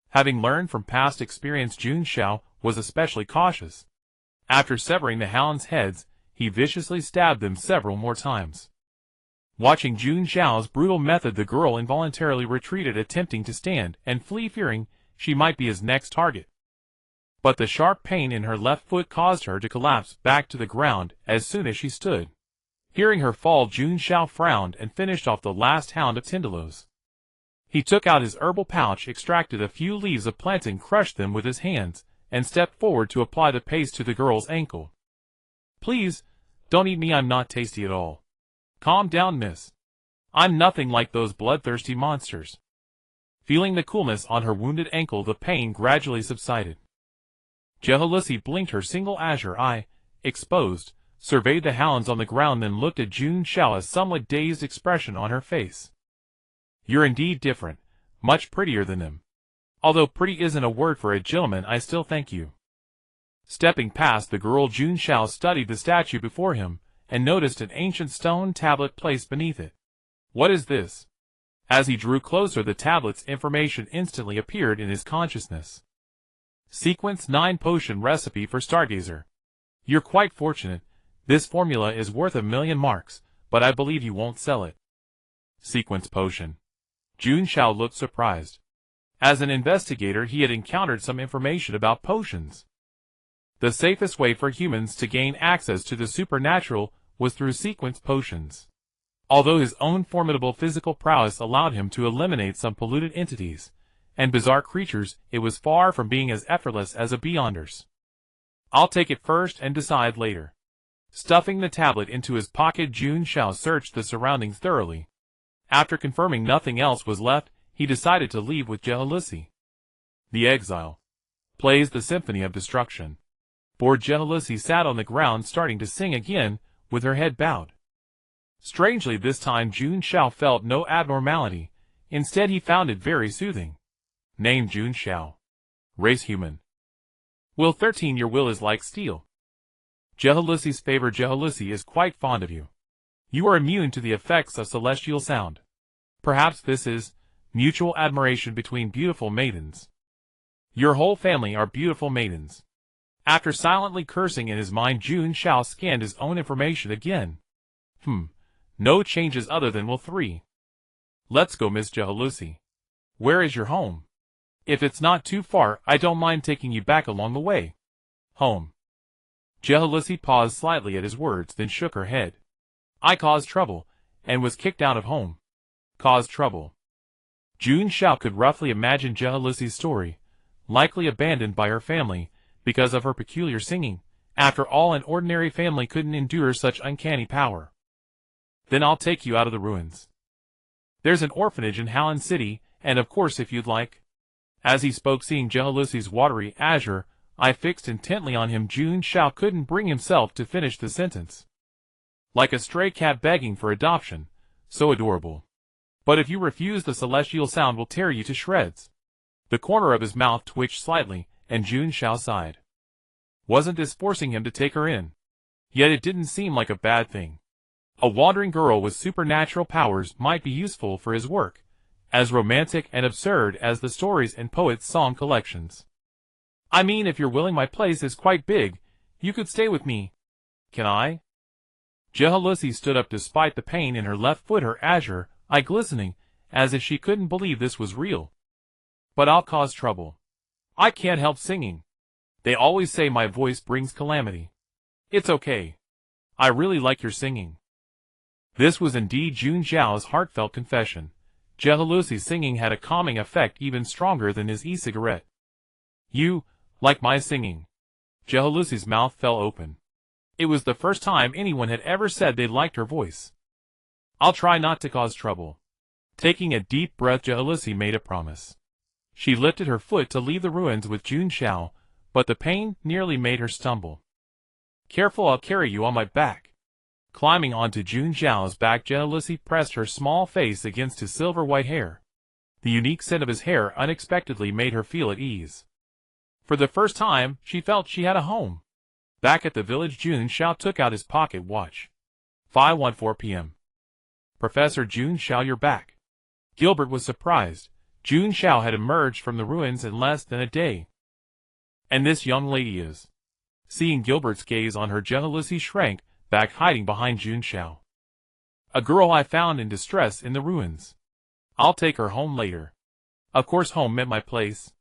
Speaker 1: Having learned from past experience, Jun Xiao was especially cautious. After severing the hounds' heads, he viciously stabbed them several more times. Watching Jun Xiao's brutal method, the girl involuntarily retreated, attempting to stand and flee, fearing she might be his next target. But the sharp pain in her left foot caused her to collapse back to the ground as soon as she stood. Hearing her fall, Jun Xiao frowned and finished off the last hound of Tindalos. He took out his herbal pouch, extracted a few leaves of plantain, crushed them with his hands, and stepped forward to apply the paste to the girl's ankle. Please, don't eat me, I'm not tasty at all. Calm down, miss. I'm nothing like those bloodthirsty monsters. Feeling the coolness on her wounded ankle, the pain gradually subsided. Jehalusi blinked her single azure eye, exposed, surveyed the hounds on the ground, then looked at Jun Xiao, a somewhat dazed expression on her face. You're indeed different, much prettier than them. Although pretty isn't a word for a gentleman, I still thank you. Stepping past the girl, Jun Xiao studied the statue before him, and noticed an ancient stone tablet placed beneath it. What is this? As he drew closer, the tablet's information instantly appeared in his consciousness. Sequence 9 Potion Recipe for Stargazer. You're quite fortunate. This formula is worth 1,000,000 marks, but I believe you won't sell it. Sequence Potion. Jun Xiao looked surprised. As an investigator, he had encountered some information about potions. The safest way for humans to gain access to the supernatural was through sequence potions. Although his own formidable physical prowess allowed him to eliminate some polluted entities and bizarre creatures, it was far from being as effortless as a Beyonder's. I'll take it first and decide later. Stuffing the tablet into his pocket, Jun Xiao searched the surroundings thoroughly. After confirming nothing else was left, he decided to leave with Jehalusi. The Exile plays the Symphony of Destruction. Bored, Jehalusi sat on the ground, starting to sing again, with her head bowed. Strangely, this time Jun Xiao felt no abnormality. Instead, he found it very soothing. Name Jun Xiao. Race human. Will 13, your will is like steel. Jehalusi's favor. Jehalusi is quite fond of you. You are immune to the effects of celestial sound. Perhaps this is mutual admiration between beautiful maidens. Your whole family are beautiful maidens. After silently cursing in his mind, Jun Xiao scanned his own information again. No changes other than will 3. Let's go, Miss Jehalusi. Where is your home? If it's not too far, I don't mind taking you back along the way. Home. Jehalusi paused slightly at his words, then shook her head. I caused trouble, and was kicked out of home. Caused trouble. Jun Xiao could roughly imagine Jehalusi's story, likely abandoned by her family, because of her peculiar singing. After all, an ordinary family couldn't endure such uncanny power. Then I'll take you out of the ruins. There's an orphanage in Harlan City, and of course if you'd like. As he spoke, seeing Jehalusi's watery azure eye fixed intently on him, Jun Xiao couldn't bring himself to finish the sentence. Like a stray cat begging for adoption, so adorable. But if you refuse, the celestial sound will tear you to shreds. The corner of his mouth twitched slightly, and Jun Xiao sighed. Wasn't this forcing him to take her in? Yet it didn't seem like a bad thing. A wandering girl with supernatural powers might be useful for his work, as romantic and absurd as the stories in poets' song collections. I mean, if you're willing, my place is quite big. You could stay with me. Can I? Jehalusi stood up despite the pain in her left foot, her azure eye glistening, as if she couldn't believe this was real. But I'll cause trouble. I can't help singing. They always say my voice brings calamity. It's okay. I really like your singing. This was indeed Jun Xiao's heartfelt confession. Jehalusi's singing had a calming effect even stronger than his e-cigarette. You like my singing? Jehalusi's mouth fell open. It was the first time anyone had ever said they liked her voice. I'll try not to cause trouble. Taking a deep breath, Jehalusi made a promise. She lifted her foot to leave the ruins with Jun Xiao, but the pain nearly made her stumble. Careful, I'll carry you on my back. Climbing onto Jun Xiao's back, Jehalusi pressed her small face against his silver-white hair. The unique scent of his hair unexpectedly made her feel at ease. For the first time, she felt she had a home. Back at the village, Jun Xiao took out his pocket watch. 5:14 p.m. Professor Jun Xiao, you're back. Gilbert was surprised. Jun Xiao had emerged from the ruins in less than a day. And this young lady is. Seeing Gilbert's gaze on her, Jehalusi shrank back, hiding behind Jun Xiao. A girl I found in distress in the ruins. I'll take her home later. Of course, home meant my place.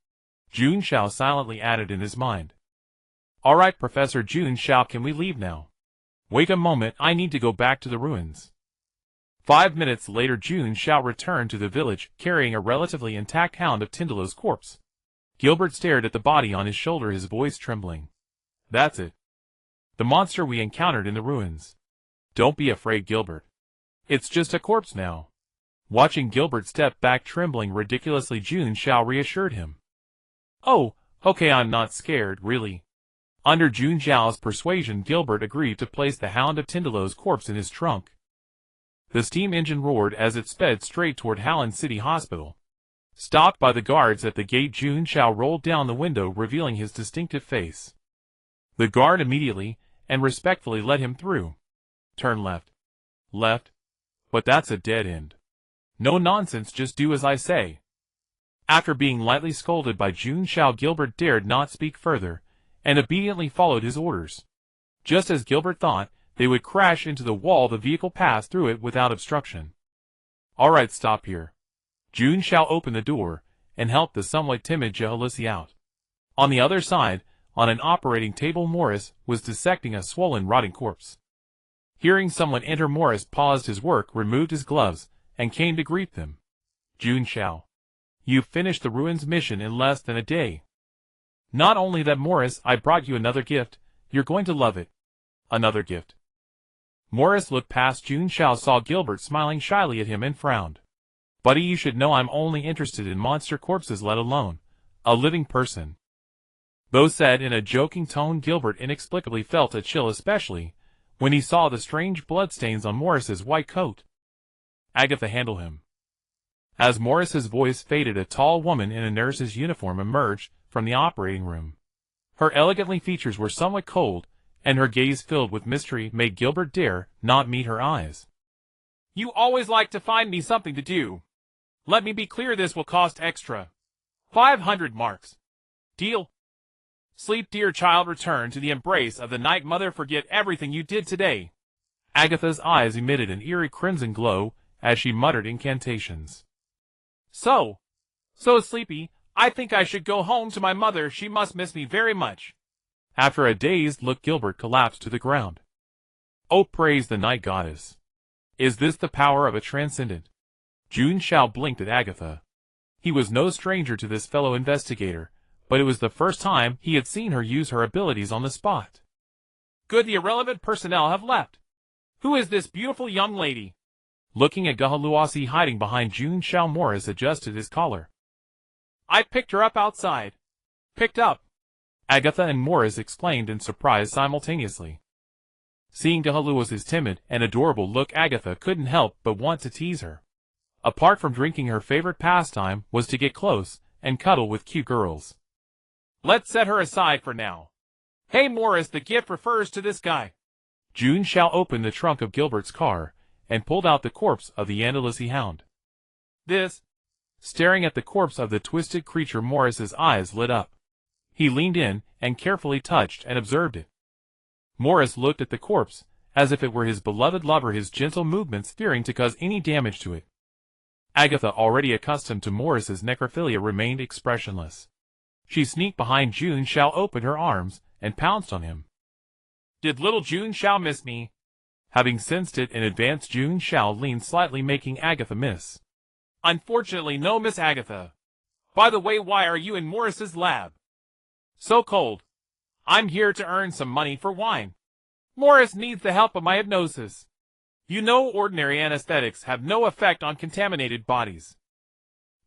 Speaker 1: Jun Xiao silently added in his mind. All right, Professor Jun Xiao, can we leave now? Wait a moment, I need to go back to the ruins. 5 minutes later, Jun Xiao returned to the village, carrying a relatively intact hound of Tindalow's corpse. Gilbert stared at the body on his shoulder, his voice trembling. That's it. The monster we encountered in the ruins. Don't be afraid, Gilbert. It's just a corpse now. Watching Gilbert step back trembling ridiculously, Jun Xiao reassured him. Oh, okay, I'm not scared, really. Under Jun Xiao's persuasion, Gilbert agreed to place the hound of Tindalow's corpse in his trunk. The steam engine roared as it sped straight toward Harlan City Hospital. Stopped by the guards at the gate, Jun Xiao rolled down the window, revealing his distinctive face. The guard immediately and respectfully let him through. Turn left. Left? But that's a dead end. No nonsense, just do as I say. After being lightly scolded by Jun Xiao, Gilbert dared not speak further, and obediently followed his orders. Just as Gilbert thought they would crash into the wall, the vehicle passed through it without obstruction. All right, stop here. Jun Xiao opened the door and helped the somewhat timid Jehalusi out. On the other side, on an operating table, Morris was dissecting a swollen, rotting corpse. Hearing someone enter, Morris paused his work, removed his gloves, and came to greet them. Jun Xiao, you've finished the ruins mission in less than a day. Not only that, Morris, I brought you another gift. You're going to love it. Another gift. Morris looked past Jun Xiao, saw Gilbert smiling shyly at him, and frowned. Buddy, you should know I'm only interested in monster corpses, let alone a living person. Though said in a joking tone, Gilbert inexplicably felt a chill, especially when he saw the strange bloodstains on Morris's white coat. Agatha, handle him. As Morris's voice faded, a tall woman in a nurse's uniform emerged from the operating room. Her elegantly features were somewhat cold, and her gaze filled with mystery made Gilbert dare not meet her eyes. You always like to find me something to do. Let me be clear, this will cost extra. 500 marks. Deal? Sleep, dear child, return to the embrace of the Night Mother, forget everything you did today. Agatha's eyes emitted an eerie crimson glow as she muttered incantations. So sleepy, I think I should go home to my mother, she must miss me very much. After a dazed look, Gilbert collapsed to the ground. Oh, praise the night goddess. Is this the power of a transcendent? Jun Xiao blinked at Agatha. He was no stranger to this fellow investigator, but it was the first time he had seen her use her abilities on the spot. Good, the irrelevant personnel have left. Who is this beautiful young lady? Looking at Jehalusi hiding behind Jun Xiao, Morris adjusted his collar. I picked her up outside. Picked up? Agatha and Morris exclaimed in surprise simultaneously. Seeing Jehalusi's timid and adorable look, Agatha couldn't help but want to tease her. Apart from drinking, her favorite pastime was to get close and cuddle with cute girls.
Speaker 2: Let's set her aside for now. Hey Morris, the gift refers to this guy.
Speaker 1: Jun Xiao opened the trunk of Gilbert's car and pulled out the corpse of the anomalies hound.
Speaker 2: This.
Speaker 1: Staring at the corpse of the twisted creature, Morris's eyes lit up. He leaned in and carefully touched and observed it. Morris looked at the corpse, as if it were his beloved lover, his gentle movements fearing to cause any damage to it. Agatha, already accustomed to Morris's necrophilia, remained expressionless. She sneaked behind Jun Xiao, opened her arms, and pounced on him.
Speaker 2: Did little Jun Xiao miss me?
Speaker 1: Having sensed it in advance, Jun Xiao leaned slightly, making Agatha miss.
Speaker 2: Unfortunately, no, Miss Agatha. By the way, why are you in Morris's lab? So cold. I'm here to earn some money for wine. Morris needs the help of my hypnosis. You know, ordinary anesthetics have no effect on contaminated bodies.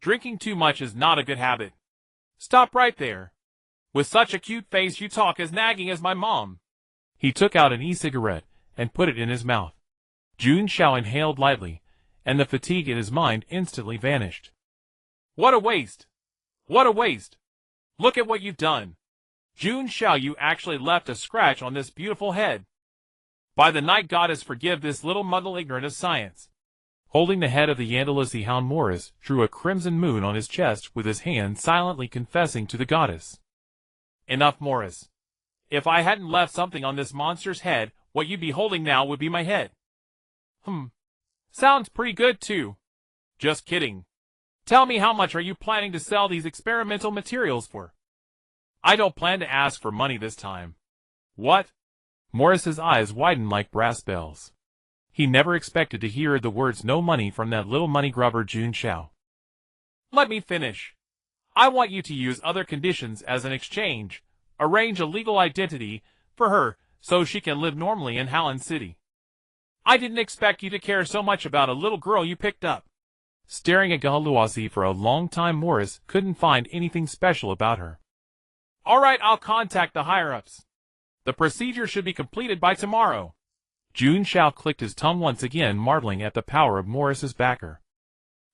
Speaker 2: Drinking too much is not a good habit. Stop right there. With such a cute face, you talk as nagging as my mom.
Speaker 1: He took out an e-cigarette and put it in his mouth. Jun Xiao inhaled lightly, and the fatigue in his mind instantly vanished.
Speaker 2: What a waste! What a waste! Look at what you've done. Jun Xiao, you actually left a scratch on this beautiful head. By the night goddess, forgive this little muddle ignorant of science.
Speaker 1: Holding the head of the anomalies hound, Morris drew a crimson moon on his chest with his hand, silently confessing to the goddess.
Speaker 2: Enough, Morris. If I hadn't left something on this monster's head, what you'd be holding now would be my head. Sounds pretty good, too. Just kidding. Tell me, how much are you planning to sell these experimental materials for? I don't plan to ask for money this time. What?
Speaker 1: Morris's eyes widened like brass bells. He never expected to hear the words "no money" from that little money grubber Jun Xiao.
Speaker 2: Let me finish. I want you to use other conditions as an exchange. Arrange a legal identity for her so she can live normally in Harlan City. I didn't expect you to care so much about a little girl you picked up.
Speaker 1: Staring at Gahaluasi for a long time, Morris couldn't find anything special about her.
Speaker 2: All right, I'll contact the higher-ups. The procedure should be completed by tomorrow.
Speaker 1: Jun Xiao clicked his tongue once again, marveling at the power of Morris's backer.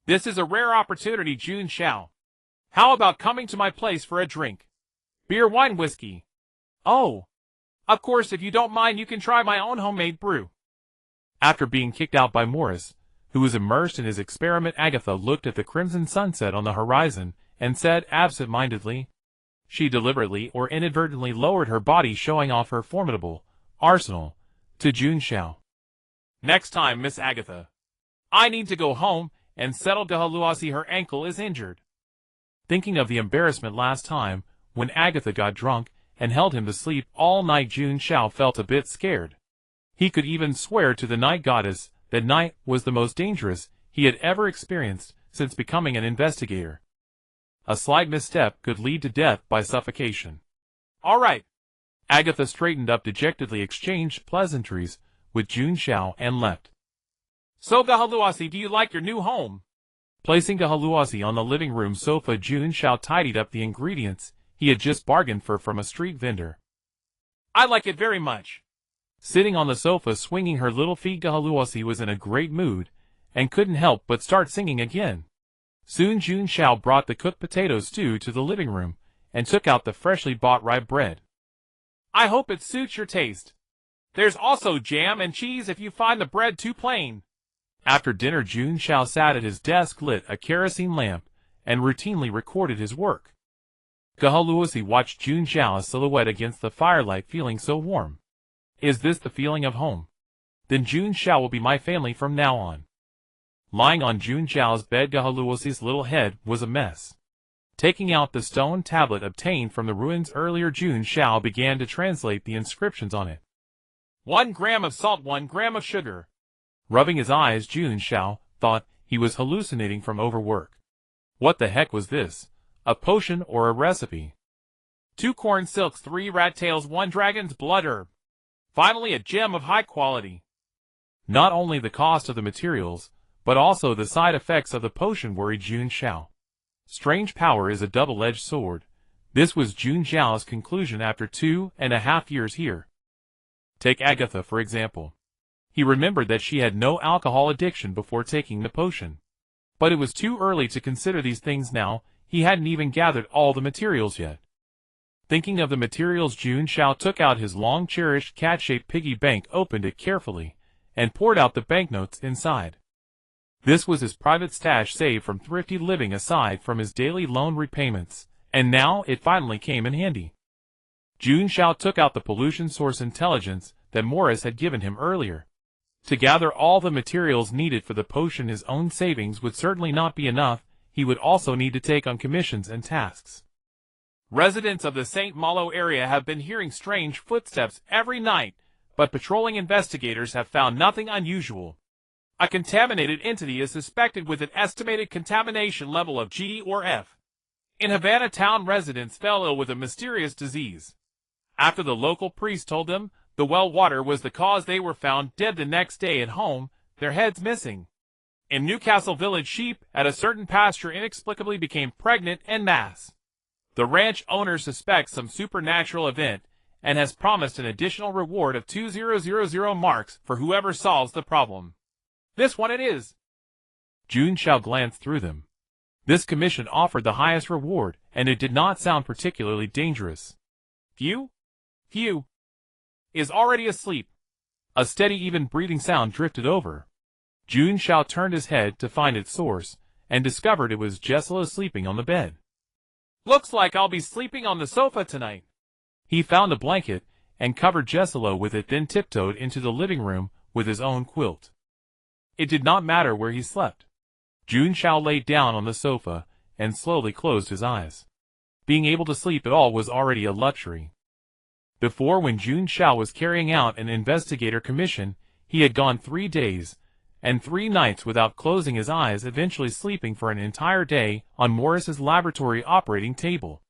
Speaker 2: This is a rare opportunity, Jun Xiao. How about coming to my place for a drink? Beer, wine, whiskey. Oh, of course, if you don't mind, you can try my own homemade brew.
Speaker 1: After being kicked out by Morris, who was immersed in his experiment, Agatha looked at the crimson sunset on the horizon and said absent-mindedly. She deliberately or inadvertently lowered her body, showing off her formidable arsenal to Jun Xiao.
Speaker 2: Next time, Miss Agatha. I need to go home and settle Gahaluasi. Her ankle is injured.
Speaker 1: Thinking of the embarrassment last time, when Agatha got drunk and held him to sleep all night, Jun Xiao felt a bit scared. He could even swear to the night goddess that night was the most dangerous he had ever experienced since becoming an investigator. A slight misstep could lead to death by suffocation.
Speaker 2: All right.
Speaker 1: Agatha straightened up dejectedly, exchanged pleasantries with Jun Xiao, and left.
Speaker 2: So, Gahaluasi, do you like your new home?
Speaker 1: Placing Gahaluasi on the living room sofa, Jun Xiao tidied up the ingredients he had just bargained for from a street vendor.
Speaker 2: I like it very much.
Speaker 1: Sitting on the sofa, swinging her little feet, Gahaluasi was in a great mood and couldn't help but start singing again. Soon Jun Xiao brought the cooked potato stew to the living room and took out the freshly bought rye bread.
Speaker 2: I hope it suits your taste. There's also jam and cheese if you find the bread too plain.
Speaker 1: After dinner, Jun Xiao sat at his desk, lit a kerosene lamp, and routinely recorded his work. Gahaluasi watched Jun Xiao, a silhouette against the firelight, feeling so warm. Is this the feeling of home? Then Jun Xiao will be my family from now on. Lying on Jun Xiao's bed, Gahaluasi's little head was a mess. Taking out the stone tablet obtained from the ruins earlier, Jun Xiao began to translate the inscriptions on it.
Speaker 2: 1 gram of salt, 1 gram of sugar.
Speaker 1: Rubbing his eyes, Jun Xiao thought he was hallucinating from overwork. What the heck was this? A potion or a recipe?
Speaker 2: 2 corn silks, 3 rat tails, 1 dragon's blood herb. Finally, a gem of high quality.
Speaker 1: Not only the cost of the materials, but also the side effects of the potion worried Jun Xiao. Strange power is a double-edged sword. This was Jun Xiao's conclusion after 2.5 years here. Take Agatha, for example. He remembered that she had no alcohol addiction before taking the potion. But it was too early to consider these things now. He hadn't even gathered all the materials yet. Thinking of the materials, Jun Xiao took out his long-cherished cat-shaped piggy bank, opened it carefully, and poured out the banknotes inside. This was his private stash saved from thrifty living aside from his daily loan repayments, and now it finally came in handy. Jun Xiao took out the pollution source intelligence that Morris had given him earlier. To gather all the materials needed for the potion, his own savings would certainly not be enough. He would also need to take on commissions and tasks.
Speaker 2: Residents of the St. Malo area have been hearing strange footsteps every night, but patrolling investigators have found nothing unusual. A contaminated entity is suspected with an estimated contamination level of G or F. In Havana town, residents fell ill with a mysterious disease. After the local priest told them the well water was the cause, they were found dead the next day at home, their heads missing. In Newcastle Village, sheep at a certain pasture inexplicably became pregnant en masse. The ranch owner suspects some supernatural event and has promised an additional reward of 2000 marks for whoever solves the problem. This one it is.
Speaker 1: Jun Xiao glanced through them. This commission offered the highest reward, and it did not sound particularly dangerous.
Speaker 2: Phew is already asleep.
Speaker 1: A steady, even breathing sound drifted over. Jun Xiao turned his head to find its source, and discovered it was Jesselo sleeping on the bed.
Speaker 2: Looks like I'll be sleeping on the sofa tonight.
Speaker 1: He found a blanket, and covered Jesselo with it, then tiptoed into the living room with his own quilt. It did not matter where he slept. Jun Xiao lay down on the sofa, and slowly closed his eyes. Being able to sleep at all was already a luxury. Before, when Jun Xiao was carrying out an investigator commission, he had gone 3 days and 3 nights without closing his eyes, eventually sleeping for an entire day on Morris's laboratory operating table.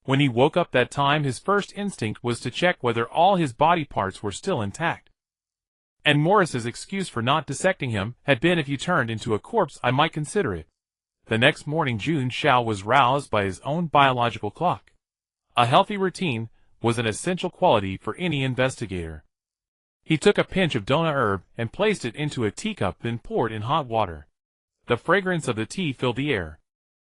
Speaker 1: When he woke up that time, his first instinct was to check whether all his body parts were still intact. And Morris's excuse for not dissecting him had been, "If you turned into a corpse, I might consider it." The next morning, Jun Xiao was roused by his own biological clock. A healthy routine was an essential quality for any investigator. He took a pinch of dona herb and placed it into a teacup, then poured in hot water. The fragrance of the tea filled the air.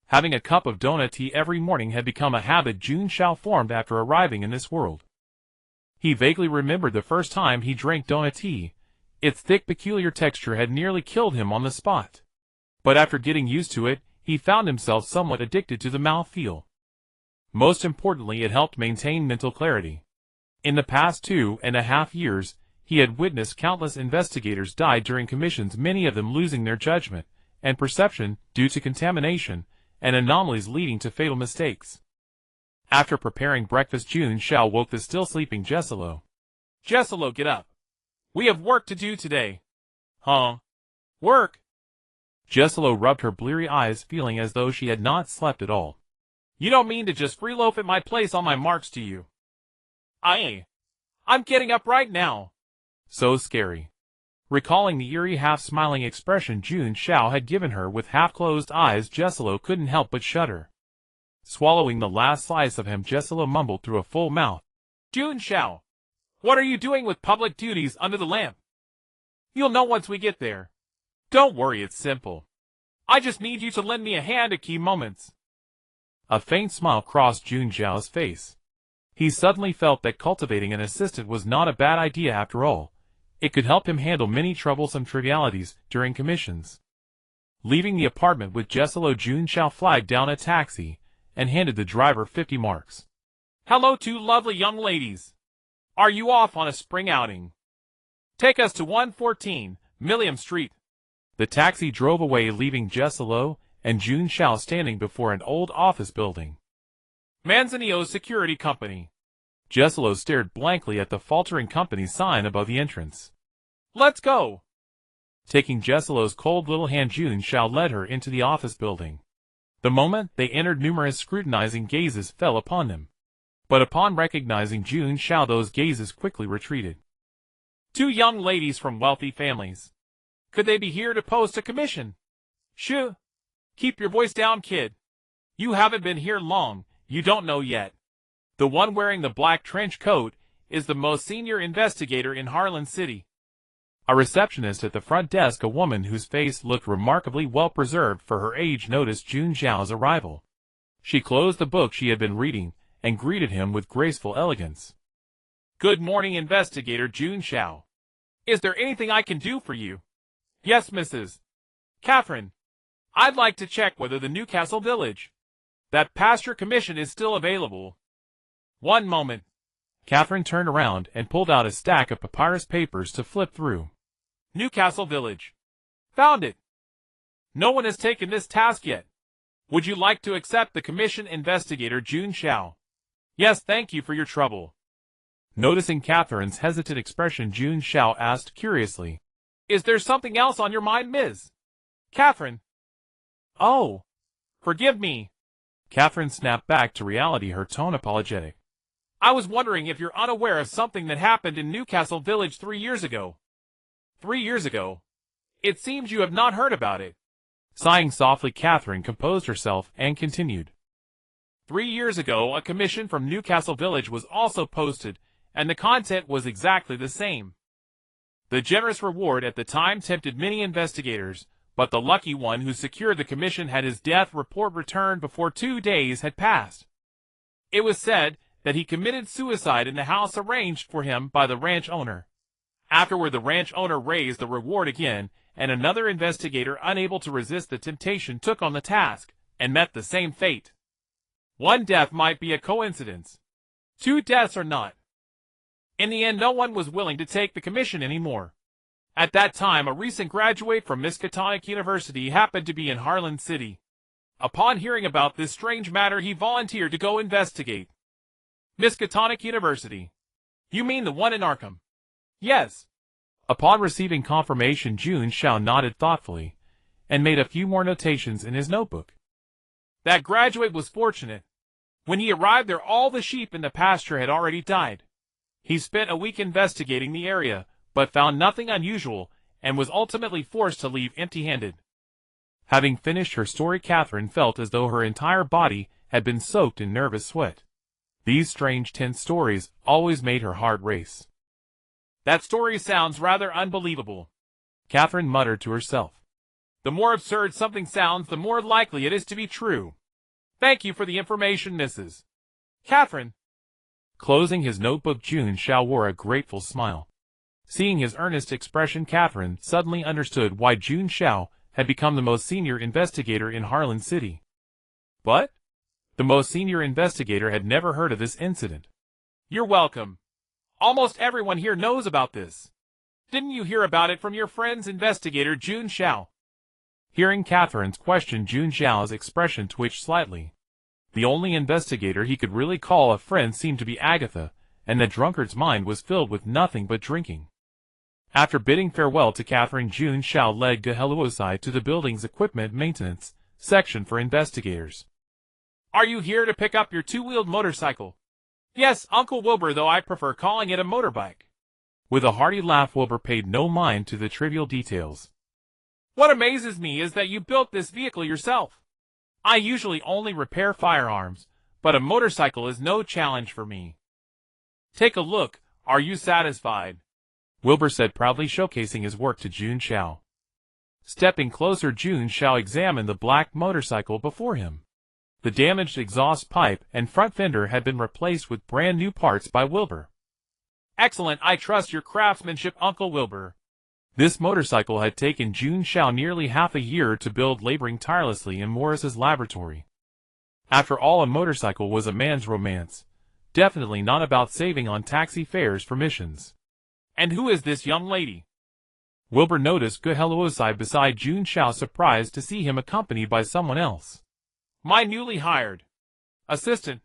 Speaker 1: Having a cup of dona tea every morning had become a habit Jun Xiao formed after arriving in this world. He vaguely remembered the first time he drank dona tea. Its thick, peculiar texture had nearly killed him on the spot. But after getting used to it, he found himself somewhat addicted to the mouthfeel. Most importantly, it helped maintain mental clarity. In the past 2.5 years, he had witnessed countless investigators die during commissions, many of them losing their judgment and perception due to contamination and anomalies leading to fatal mistakes. After preparing breakfast, Jun Xiao woke the still sleeping Jesselo.
Speaker 2: Jesselo, get up. We have work to do today.
Speaker 1: Huh?
Speaker 2: Work?
Speaker 1: Jesselo rubbed her bleary eyes, feeling as though she had not slept at all.
Speaker 2: You don't mean to just free loaf at my place on my marks, do you? I'm getting up right now.
Speaker 1: So scary. Recalling the eerie, half-smiling expression Jun Xiao had given her with half-closed eyes, Jesselo couldn't help but shudder. Swallowing the last slice of ham, Jesselo mumbled through a full mouth.
Speaker 2: Jun Xiao, what are you doing with public duties under the lamp? You'll know once we get there. Don't worry, it's simple. I just need you to lend me a hand at key moments.
Speaker 1: A faint smile crossed Jun Xiao's face. He suddenly felt that cultivating an assistant was not a bad idea after all. It could help him handle many troublesome trivialities during commissions. Leaving the apartment with Jesselo, Jun Xiao flagged down a taxi and handed the driver 50 marks.
Speaker 2: Hello, 2 lovely young ladies. Are you off on a spring outing? Take us to 114 Milliam Street.
Speaker 1: The taxi drove away, leaving Jesselo and Jun Xiao standing before an old office building.
Speaker 2: Manzanillo Security Company.
Speaker 1: Jesselo stared blankly at the faltering company sign above the entrance.
Speaker 2: Let's go.
Speaker 1: Taking Jesselo's cold little hand, Jun Xiao led her into the office building. The moment they entered, numerous scrutinizing gazes fell upon them. But upon recognizing Jun Xiao, those gazes quickly retreated.
Speaker 2: 2 young ladies from wealthy families. Could they be here to post a commission? Shoo! Keep your voice down, kid. You haven't been here long, you don't know yet. The one wearing the black trench coat is the most senior investigator in Harlan City.
Speaker 1: A receptionist at the front desk, a woman whose face looked remarkably well preserved for her age, noticed Jun Xiao's arrival. She closed the book she had been reading and greeted him with graceful elegance.
Speaker 2: Good morning, Investigator Jun Xiao. Is there anything I can do for you? Yes, Mrs. Catherine. I'd like to check whether the Newcastle Village, that pasture commission, is still available. One moment.
Speaker 1: Catherine turned around and pulled out a stack of papyrus papers to flip through.
Speaker 2: Newcastle Village. Found it. No one has taken this task yet. Would you like to accept the commission, Investigator Jun Xiao? Yes, thank you for your trouble.
Speaker 1: Noticing Catherine's hesitant expression, Jun Xiao asked curiously,
Speaker 2: Is there something else on your mind, Ms. Catherine?
Speaker 1: Oh,
Speaker 2: forgive me.
Speaker 1: Catherine snapped back to reality, her tone apologetic.
Speaker 2: I was wondering if you're unaware of something that happened in Newcastle Village 3 years ago. 3 years ago? It seems you have not heard about it.
Speaker 1: Sighing softly, Catherine composed herself and continued.
Speaker 2: 3 years ago, a commission from Newcastle Village was also posted, and the content was exactly the same. The generous reward at the time tempted many investigators, but the lucky one who secured the commission had his death report returned before 2 days had passed. It was said that he committed suicide in the house arranged for him by the ranch owner. Afterward, the ranch owner raised the reward again, and another investigator, unable to resist the temptation, took on the task, and met the same fate. One death might be a coincidence. 2 deaths are not. In the end, no one was willing to take the commission anymore. At that time, a recent graduate from Miskatonic University happened to be in Harlan City. Upon hearing about this strange matter, he volunteered to go investigate. Miskatonic University. You mean the one in Arkham? Yes.
Speaker 1: Upon receiving confirmation, Jun Xiao nodded thoughtfully, and made a few more notations in his notebook.
Speaker 2: That graduate was fortunate. When he arrived there, all the sheep in the pasture had already died. He spent a week investigating the area, but found nothing unusual, and was ultimately forced to leave empty-handed.
Speaker 1: Having finished her story, Catherine felt as though her entire body had been soaked in nervous sweat. These strange, tense stories always made her heart race.
Speaker 2: That story sounds rather unbelievable,
Speaker 1: Catherine muttered to herself.
Speaker 2: The more absurd something sounds, the more likely it is to be true. Thank you for the information, Mrs. Catherine.
Speaker 1: Closing his notebook, Jun Xiao wore a grateful smile. Seeing his earnest expression, Catherine suddenly understood why Jun Xiao had become the most senior investigator in Harlan City.
Speaker 2: But
Speaker 1: the most senior investigator had never heard of this incident.
Speaker 2: You're welcome. Almost everyone here knows about this. Didn't you hear about it from your friend's investigator, Jun Xiao?
Speaker 1: Hearing Catherine's question, Jun Xiao's expression twitched slightly. The only investigator he could really call a friend seemed to be Agatha, and the drunkard's mind was filled with nothing but drinking. After bidding farewell to Catherine, Jun Xiao led Geheluosai to the building's equipment maintenance section for investigators.
Speaker 2: Are you here to pick up your 2-wheeled motorcycle? Yes, Uncle Wilbur, though I prefer calling it a motorbike.
Speaker 1: With a hearty laugh, Wilbur paid no mind to the trivial details.
Speaker 2: What amazes me is that you built this vehicle yourself. I usually only repair firearms, but a motorcycle is no challenge for me. Take a look. Are you satisfied?
Speaker 1: Wilbur said, proudly showcasing his work to Jun Xiao. Stepping closer, Jun Xiao examined the black motorcycle before him. The damaged exhaust pipe and front fender had been replaced with brand new parts by Wilbur.
Speaker 2: Excellent. I trust your craftsmanship, Uncle Wilbur.
Speaker 1: This motorcycle had taken Jun Xiao nearly half a year to build, laboring tirelessly in Morris's laboratory. After all, a motorcycle was a man's romance. Definitely not about saving on taxi fares for missions.
Speaker 2: And who is this young lady?
Speaker 1: Wilbur noticed Geheluosai beside Jun Xiao, surprised to see him accompanied by someone else.
Speaker 2: My newly hired assistant.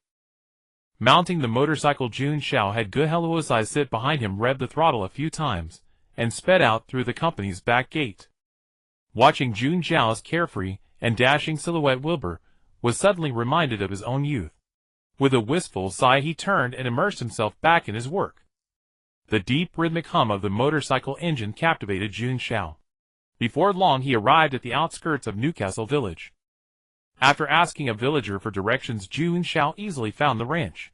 Speaker 1: Mounting the motorcycle, Jun Xiao had Geheluosai sit behind him, revved the throttle a few times, and sped out through the company's back gate. Watching Jun Xiao's carefree and dashing silhouette, Wilbur was suddenly reminded of his own youth. With a wistful sigh, he turned and immersed himself back in his work. The deep, rhythmic hum of the motorcycle engine captivated Jun Xiao. Before long, he arrived at the outskirts of Newcastle Village. After asking a villager for directions, Jun Xiao easily found the ranch.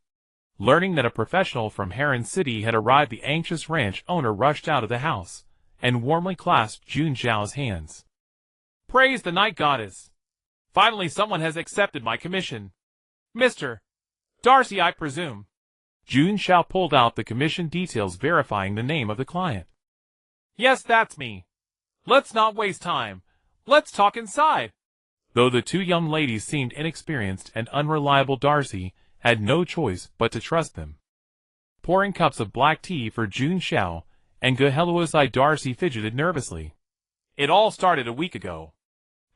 Speaker 1: Learning that a professional from Harlan City had arrived, the anxious ranch owner rushed out of the house and warmly clasped Jun Xiao's hands.
Speaker 2: Praise the night goddess! Finally someone has accepted my commission. Mr. Darcy, I presume.
Speaker 1: Jun Xiao pulled out the commission details verifying the name of the client.
Speaker 2: Yes, that's me. Let's not waste time. Let's talk inside.
Speaker 1: Though the two young ladies seemed inexperienced and unreliable, Darcy had no choice but to trust them. Pouring cups of black tea for Jun Xiao and Geheluosai, Darcy fidgeted nervously.
Speaker 2: It all started a week ago.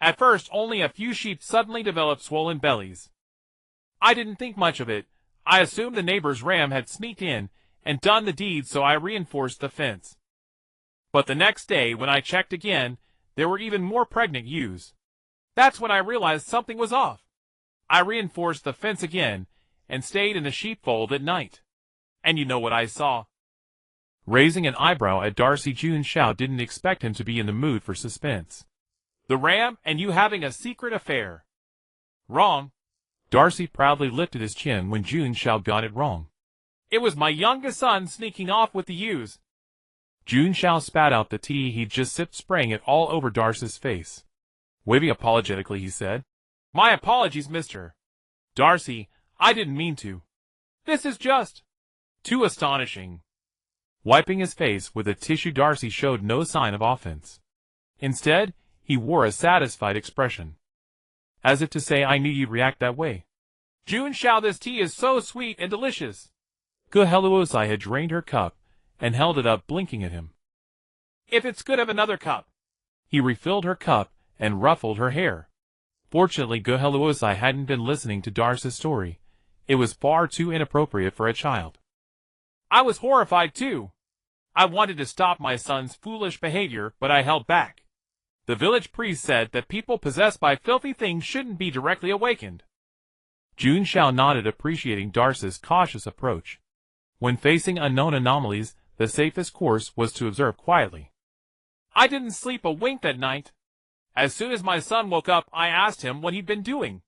Speaker 2: At first, only a few sheep suddenly developed swollen bellies. I didn't think much of it. I assumed the neighbor's ram had sneaked in and done the deed, so I reinforced the fence. But the next day, when I checked again, there were even more pregnant ewes. That's when I realized something was off. I reinforced the fence again and stayed in the sheepfold at night. And you know what I saw?
Speaker 1: Raising an eyebrow at Darcy, Jun Xiao didn't expect him to be in the mood for suspense.
Speaker 2: The ram and you having a secret affair. Wrong.
Speaker 1: Darcy proudly lifted his chin when Jun Xiao got it wrong.
Speaker 2: It was my youngest son sneaking off with the ewes.
Speaker 1: Jun Xiao spat out the tea he'd just sipped, spraying it all over Darcy's face. Waving apologetically, he said,
Speaker 2: My apologies, mister. Darcy, I didn't mean to. This is just too astonishing.
Speaker 1: Wiping his face with a tissue, Darcy showed no sign of offense. Instead, he wore a satisfied expression, as if to say, I knew you'd react that way.
Speaker 2: Jun Xiao, this tea is so sweet and delicious.
Speaker 1: Geheluosai had drained her cup and held it up, blinking at him.
Speaker 2: If it's good, have another cup.
Speaker 1: He refilled her cup and ruffled her hair. Fortunately, Geheluosai hadn't been listening to Darcy's story. It was far too inappropriate for a child.
Speaker 2: I was horrified too. I wanted to stop my son's foolish behavior, but I held back. The village priest said that people possessed by filthy things shouldn't be directly awakened.
Speaker 1: Jun Xiao nodded, appreciating Darcy's cautious approach. When facing unknown anomalies, the safest course was to observe quietly.
Speaker 2: I didn't sleep a wink that night. As soon as my son woke up, I asked him what he'd been doing.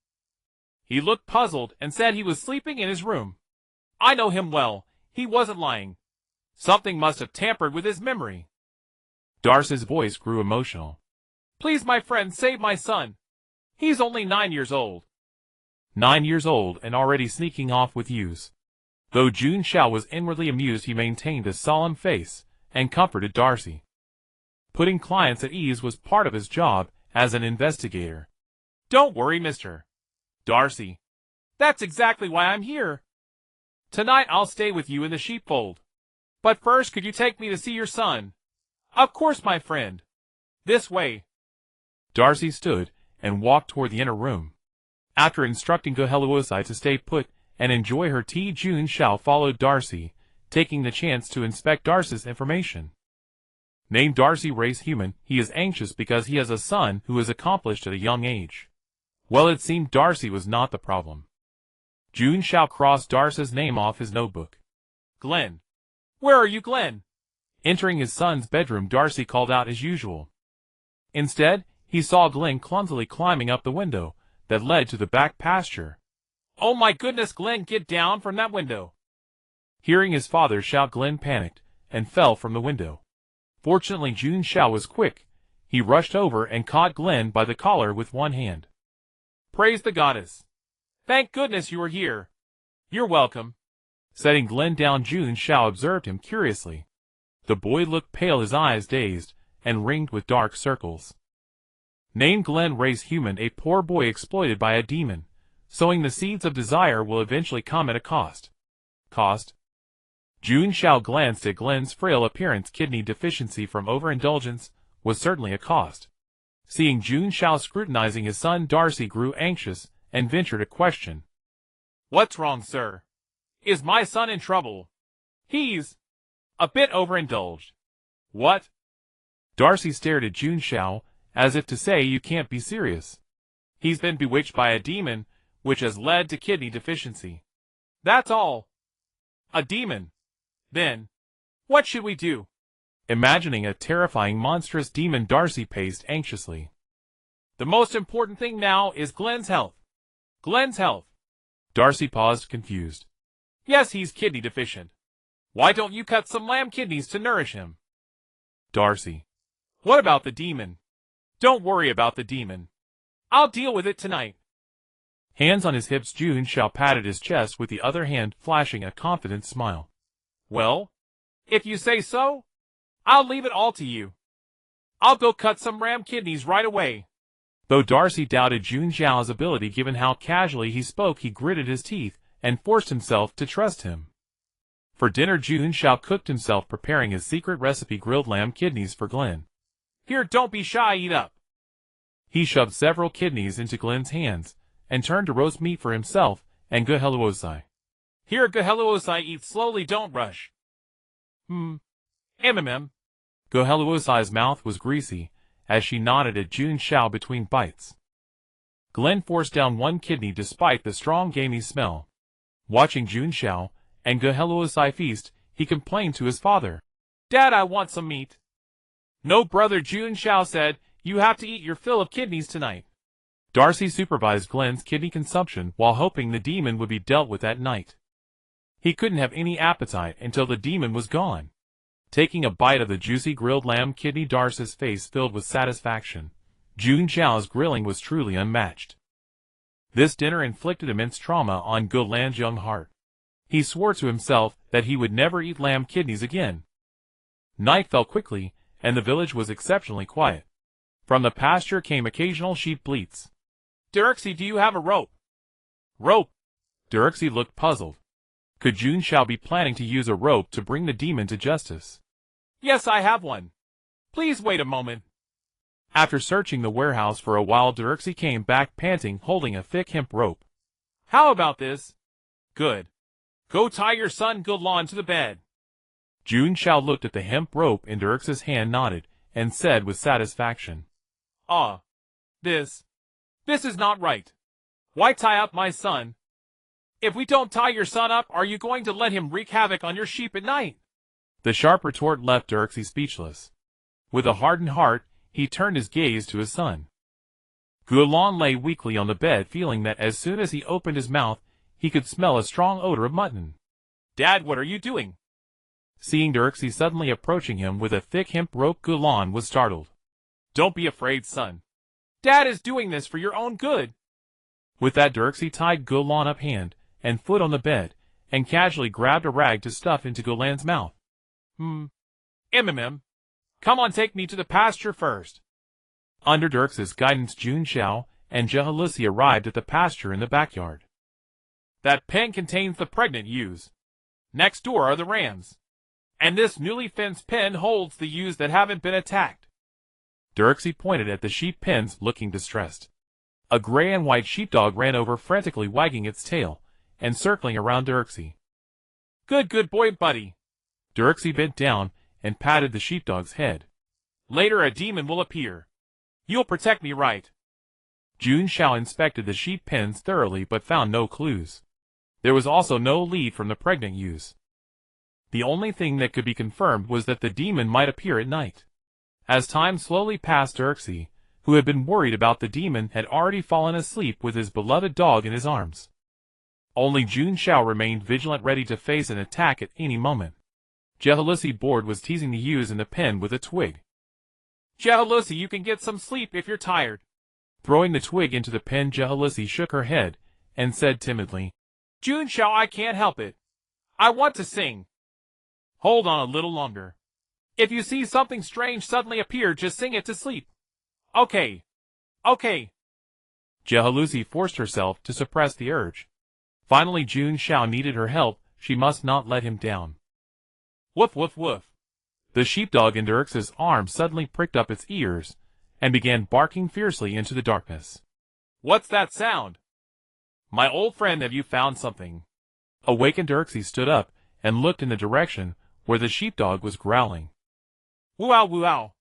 Speaker 2: He looked puzzled and said he was sleeping in his room. I know him well. He wasn't lying. Something must have tampered with his memory.
Speaker 1: Darcy's voice grew emotional.
Speaker 2: Please, my friend, save my son. He's only 9 years old.
Speaker 1: 9 years old and already sneaking off with ewes. Though Jun Xiao was inwardly amused, he maintained a solemn face and comforted Darcy. Putting clients at ease was part of his job as an investigator.
Speaker 2: Don't worry, mister. Darcy. That's exactly why I'm here. Tonight I'll stay with you in the sheepfold. But first, could you take me to see your son? Of course, my friend. This way.
Speaker 1: Darcy stood and walked toward the inner room. After instructing Geheluosai to stay put and enjoy her tea, Jun Xiao followed Darcy, taking the chance to inspect Darcy's information. Named Darcy, race human, he is anxious because he has a son who is accomplished at a young age. Well, it seemed Darcy was not the problem. Jun Xiao crossed Darcy's name off his notebook.
Speaker 2: Glenn. Where are you, Glenn?
Speaker 1: Entering his son's bedroom, Darcy called out as usual. Instead, he saw Glenn clumsily climbing up the window that led to the back pasture.
Speaker 2: Oh my goodness, Glenn, get down from that window.
Speaker 1: Hearing his father shout, Glenn panicked and fell from the window. Fortunately, Jun Xiao was quick. He rushed over and caught Glenn by the collar with one hand.
Speaker 2: Praise the goddess. Thank goodness you are here. You're welcome.
Speaker 1: Setting Glenn down, Jun Xiao observed him curiously. The boy looked pale, his eyes dazed and ringed with dark circles. Named Glenn, race human, a poor boy exploited by a demon. Sowing the seeds of desire will eventually come at a cost. Cost? Jun Xiao glanced at Glenn's frail appearance. Kidney deficiency from overindulgence was certainly a cost. Seeing Jun Xiao scrutinizing his son, Darcy grew anxious and ventured a question.
Speaker 2: What's wrong, sir? Is my son in trouble? He's a bit overindulged. What?
Speaker 1: Darcy stared at Jun Xiao, as if to say, you can't be serious.
Speaker 2: He's been bewitched by a demon, which has led to kidney deficiency. That's all. A demon. Then, what should we do?
Speaker 1: Imagining a terrifying, monstrous demon, Darcy paced anxiously.
Speaker 2: The most important thing now is Glenn's health. Glenn's health.
Speaker 1: Darcy paused, confused.
Speaker 2: Yes, he's kidney deficient. Why don't you cut some lamb kidneys to nourish him?
Speaker 1: Darcy.
Speaker 2: What about the demon? Don't worry about the demon. I'll deal with it tonight.
Speaker 1: Hands on his hips, Jun Xiao patted his chest with the other hand, flashing a confident smile.
Speaker 2: Well, if you say so, I'll leave it all to you. I'll go cut some ram kidneys right away.
Speaker 1: Though Darcy doubted Jun Xiao's ability given how casually he spoke, he gritted his teeth and forced himself to trust him. For dinner, Jun Xiao cooked himself, preparing his secret recipe grilled lamb kidneys for Glenn.
Speaker 2: Here, don't be shy, eat up.
Speaker 1: He shoved several kidneys into Glenn's hands and turned to roast meat for himself and Geheluosai.
Speaker 2: Here, Geheluosai, eat slowly, don't rush.
Speaker 1: Geheluosai's mouth was greasy as she nodded at Jun Xiao between bites. Glenn forced down one kidney despite the strong gamey smell. Watching Jun Xiao and Geheluosai feast, he complained to his father.
Speaker 2: Dad, I want some meat. No, brother, Jun Xiao said, you have to eat your fill of kidneys tonight.
Speaker 1: Darcy supervised Glenn's kidney consumption while hoping the demon would be dealt with that night. He couldn't have any appetite until the demon was gone. Taking a bite of the juicy grilled lamb kidney, Darcy's face filled with satisfaction. Jun Xiao's grilling was truly unmatched. This dinner inflicted immense trauma on Gulan's young heart. He swore to himself that he would never eat lamb kidneys again. Night fell quickly, and the village was exceptionally quiet. From the pasture came occasional sheep bleats.
Speaker 2: Dirksy, do you have a rope?
Speaker 1: Rope? Dirksy looked puzzled. Could Jun Xiao be planning to use a rope to bring the demon to justice?
Speaker 2: Yes, I have one. Please wait a moment.
Speaker 1: After searching the warehouse for a while, Dirksy came back panting, holding a thick hemp rope.
Speaker 2: How about this? Good. Go tie your son Gulan to the bed.
Speaker 1: Jun Xiao looked at the hemp rope in Dirksy's hand, nodded, and said with satisfaction.
Speaker 2: This is not right. Why tie up my son? If we don't tie your son up, are you going to let him wreak havoc on your sheep at night?
Speaker 1: The sharp retort left Dirksy speechless. With a hardened heart, he turned his gaze to his son. Gulan lay weakly on the bed, feeling that as soon as he opened his mouth, he could smell a strong odor of mutton.
Speaker 2: Dad, what are you doing?
Speaker 1: Seeing Dirksy suddenly approaching him with a thick hemp rope, Gulan was startled.
Speaker 2: Don't be afraid, son. Dad is doing this for your own good.
Speaker 1: With that, Dirksy tied Gulan up hand and foot on the bed, and casually grabbed a rag to stuff into Gulan's mouth.
Speaker 2: Come on, take me to the pasture first.
Speaker 1: Under Dirksy's guidance, Jun Xiao and Geheluosai arrived at the pasture in the backyard.
Speaker 2: That pen contains the pregnant ewes. Next door are the rams. And this newly fenced pen holds the ewes that haven't been attacked.
Speaker 1: Dirksy pointed at the sheep pens, looking distressed. A gray and white sheepdog ran over, frantically wagging its tail and circling around Dirksy.
Speaker 2: Good boy, buddy.
Speaker 1: Dirksy bent down and patted the sheepdog's head.
Speaker 2: Later a demon will appear. You'll protect me, right?
Speaker 1: Jun Xiao inspected the sheep pens thoroughly but found no clues. There was also no lead from the pregnant ewes. The only thing that could be confirmed was that the demon might appear at night. As time slowly passed, Dirksy, who had been worried about the demon, had already fallen asleep with his beloved dog in his arms. Only Jun Xiao remained vigilant, ready to face an attack at any moment. Geheluosai, bored, was teasing the ewes in the pen with a twig.
Speaker 2: Geheluosai, you can get some sleep if you're tired.
Speaker 1: Throwing the twig into the pen, Geheluosai shook her head and said timidly,
Speaker 2: Jun Xiao, I can't help it. I want to sing. Hold on a little longer. If you see something strange suddenly appear, just sing it to sleep. Okay.
Speaker 1: Geheluosai forced herself to suppress the urge. Finally, Jun Xiao needed her help. She must not let him down.
Speaker 2: Woof, woof, woof.
Speaker 1: The sheepdog in Dirksy's arm suddenly pricked up its ears and began barking fiercely into the darkness.
Speaker 2: What's that sound? My old friend, have you found something?
Speaker 1: Awakened, Dirksy stood up and looked in the direction where the sheepdog was growling.
Speaker 2: Woo-ow, woo-ow.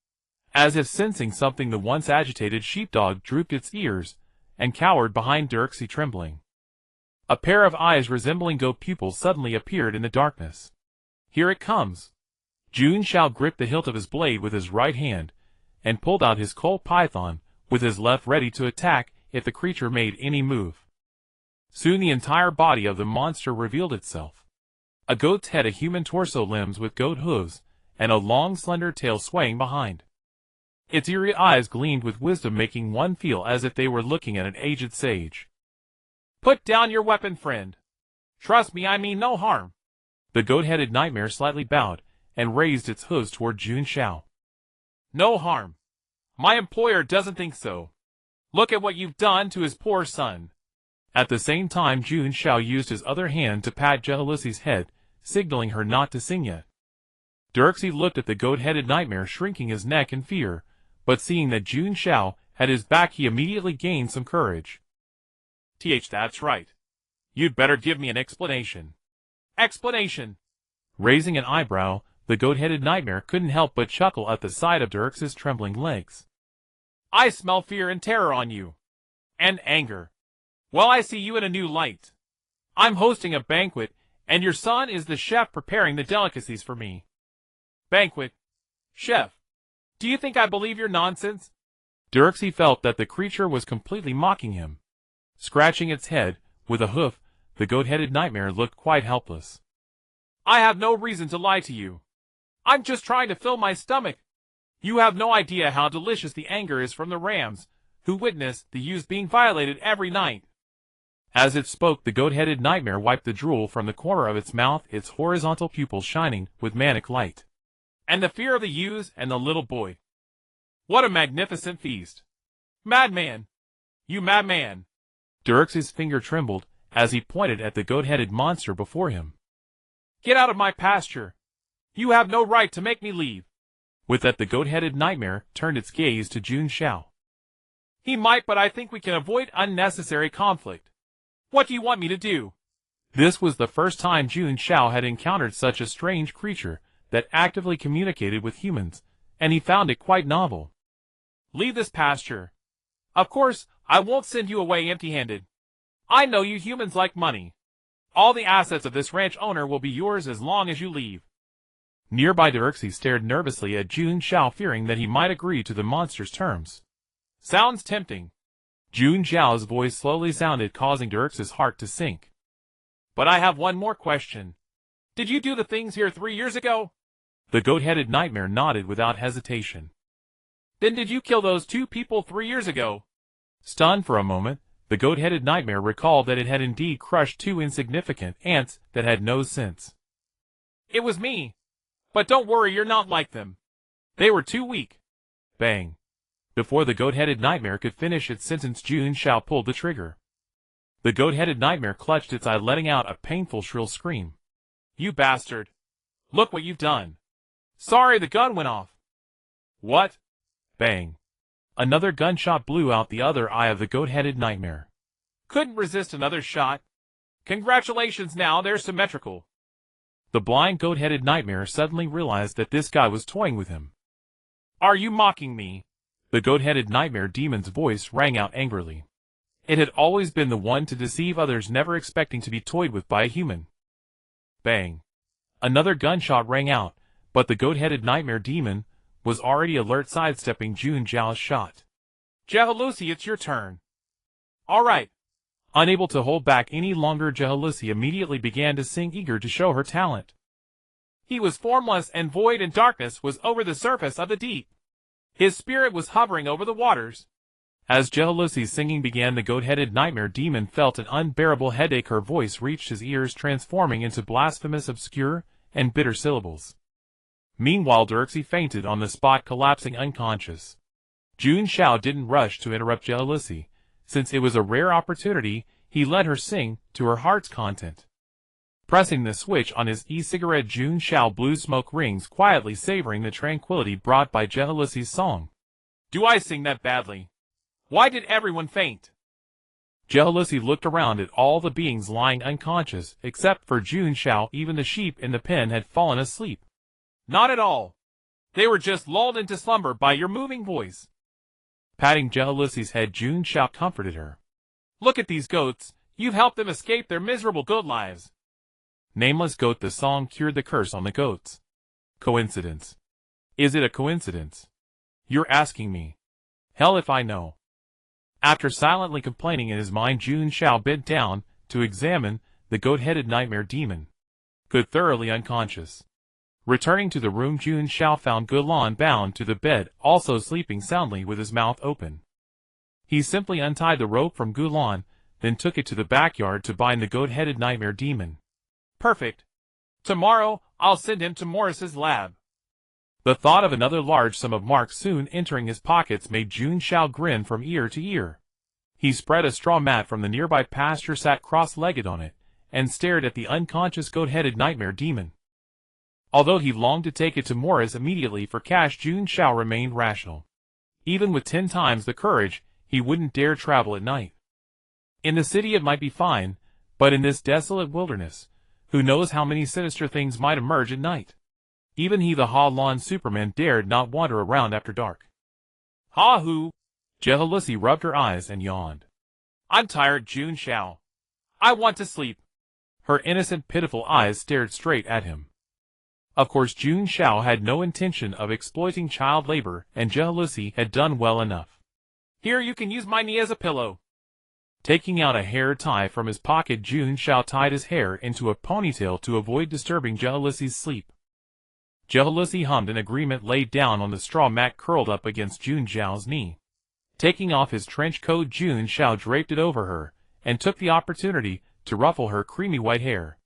Speaker 1: As if sensing something, the once agitated sheepdog drooped its ears and cowered behind Dirksy, trembling. A pair of eyes resembling goat pupils suddenly appeared in the darkness. Here it comes. Jun Xiao gripped the hilt of his blade with his right hand and pulled out his coal python with his left, ready to attack if the creature made any move. Soon the entire body of the monster revealed itself. A goat's head, a human torso, limbs with goat hooves, and a long slender tail swaying behind. Its eerie eyes gleamed with wisdom, making one feel as if they were looking at an aged sage.
Speaker 2: Put down your weapon, friend. Trust me, I mean no harm.
Speaker 1: The goat-headed nightmare slightly bowed and raised its hooves toward Jun Xiao.
Speaker 2: No harm. My employer doesn't think so. Look at what you've done to his poor son.
Speaker 1: At the same time, Jun Xiao used his other hand to pat Jehalusi's head, signaling her not to sing yet. Dirksey looked at the goat-headed nightmare, shrinking his neck in fear, but seeing that Jun Xiao had his back, he immediately gained some courage.
Speaker 2: That's right. You'd better give me an explanation. Explanation?
Speaker 1: Raising an eyebrow, the goat-headed nightmare couldn't help but chuckle at the sight of Dirksey's trembling legs.
Speaker 2: I smell fear and terror on you. And anger. Well, I see you in a new light. I'm hosting a banquet, and your son is the chef preparing the delicacies for me. Banquet? Chef? Do you think I believe your nonsense?
Speaker 1: Dirksey felt that the creature was completely mocking him. Scratching its head with a hoof, the goat-headed nightmare looked quite helpless.
Speaker 2: I have no reason to lie to you. I'm just trying to fill my stomach. You have no idea how delicious the anger is from the rams, who witness the ewes being violated every night.
Speaker 1: As it spoke, the goat-headed nightmare wiped the drool from the corner of its mouth, its horizontal pupils shining with manic light.
Speaker 2: And the fear of the ewes and the little boy. What a magnificent feast. Madman! You madman!
Speaker 1: Dirksey's finger trembled as he pointed at the goat-headed monster before him.
Speaker 2: Get out of my pasture! You have no right to make me leave!
Speaker 1: With that, the goat-headed nightmare turned its gaze to Jun Xiao.
Speaker 2: He might, but I think we can avoid unnecessary conflict. What do you want me to do?
Speaker 1: This was the first time Jun Xiao had encountered such a strange creature that actively communicated with humans, and he found it quite novel.
Speaker 2: Leave this pasture. Of course, I won't send you away empty-handed. I know you humans like money. All the assets of this ranch owner will be yours as long as you leave.
Speaker 1: Nearby, Dirksey stared nervously at Jun Xiao, fearing that he might agree to the monster's terms.
Speaker 2: Sounds tempting.
Speaker 1: Jun Xiao's voice slowly sounded, causing Dirksey's heart to sink.
Speaker 2: But I have one more question. Did you do the things here 3 years ago?
Speaker 1: The goat-headed nightmare nodded without hesitation.
Speaker 2: Then did you kill those 2 people 3 years ago?
Speaker 1: Stunned for a moment, the goat-headed nightmare recalled that it had indeed crushed 2 insignificant ants that had no sense.
Speaker 2: It was me. But don't worry, you're not like them. They were too weak.
Speaker 1: Bang. Before the goat-headed nightmare could finish its sentence, Jun Xiao pulled the trigger. The goat-headed nightmare clutched its eye, letting out a painful shrill scream.
Speaker 2: You bastard. Look what you've done. Sorry, the gun went off. What?
Speaker 1: Bang. Another gunshot blew out the other eye of the goat-headed nightmare.
Speaker 2: Couldn't resist another shot. Congratulations, now they're symmetrical.
Speaker 1: The blind goat-headed nightmare suddenly realized that this guy was toying with him.
Speaker 2: Are you mocking me?
Speaker 1: The goat-headed nightmare demon's voice rang out angrily. It had always been the one to deceive others, never expecting to be toyed with by a human. Bang. Another gunshot rang out, but the goat-headed nightmare demon was already alert, sidestepping Jun Xiao's shot.
Speaker 2: Jehalusi, it's your turn. All right.
Speaker 1: Unable to hold back any longer, Jehalusi immediately began to sing, eager to show her talent.
Speaker 2: He was formless and void, and darkness was over the surface of the deep. His spirit was hovering over the waters.
Speaker 1: As Jehalusi's singing began, the goat-headed nightmare demon felt an unbearable headache. Her voice reached his ears, transforming into blasphemous, obscure, and bitter syllables. Meanwhile, Dirksey fainted on the spot, collapsing unconscious. Jun Xiao didn't rush to interrupt Jehalusi. Since it was a rare opportunity, he let her sing to her heart's content. Pressing the switch on his e-cigarette, Jun Xiao blew smoke rings, quietly savoring the tranquility brought by Jehalusi's song.
Speaker 2: Do I sing that badly? Why did everyone faint?
Speaker 1: Jehalusi looked around at all the beings lying unconscious, except for Jun Xiao. Even the sheep in the pen had fallen asleep.
Speaker 2: Not at all. They were just lulled into slumber by your moving voice.
Speaker 1: Patting Jehalusi's head, Jun Xiao comforted her.
Speaker 2: Look at these goats. You've helped them escape their miserable goat lives.
Speaker 1: Nameless goat, the song cured the curse on the goats. Coincidence? Is it a coincidence? You're asking me. Hell if I know. After silently complaining in his mind, Jun Xiao bent down to examine the goat-headed nightmare demon. Good, thoroughly unconscious. Returning to the room, Jun Xiao found Gulan bound to the bed, also sleeping soundly with his mouth open. He simply untied the rope from Gulan, then took it to the backyard to bind the goat-headed nightmare demon.
Speaker 2: Perfect. Tomorrow, I'll send him to Morris's lab.
Speaker 1: The thought of another large sum of marks soon entering his pockets made Jun Xiao grin from ear to ear. He spread a straw mat from the nearby pasture, sat cross-legged on it, and stared at the unconscious goat-headed nightmare demon. Although he longed to take it to Morris immediately for cash, Jun Xiao remained rational. Even with 10 times the courage, he wouldn't dare travel at night. In the city it might be fine, but in this desolate wilderness, who knows how many sinister things might emerge at night. Even he, the Harlan Superman, dared not wander around after dark.
Speaker 2: Ha-hoo!
Speaker 1: Jealousy rubbed her eyes and yawned.
Speaker 2: I'm tired, Jun Xiao. I want to sleep.
Speaker 1: Her innocent, pitiful eyes stared straight at him. Of course Jun Xiao had no intention of exploiting child labor, and jealousy had done well enough.
Speaker 2: Here, you can use my knee as a pillow.
Speaker 1: Taking out a hair tie from his pocket, Jun Xiao tied his hair into a ponytail to avoid disturbing jealousy's sleep. Jealousy hummed in agreement, laid down on the straw mat curled up against Jun Xiao's knee. Taking off his trench coat, Jun Xiao draped it over her, and took the opportunity to ruffle her creamy white hair.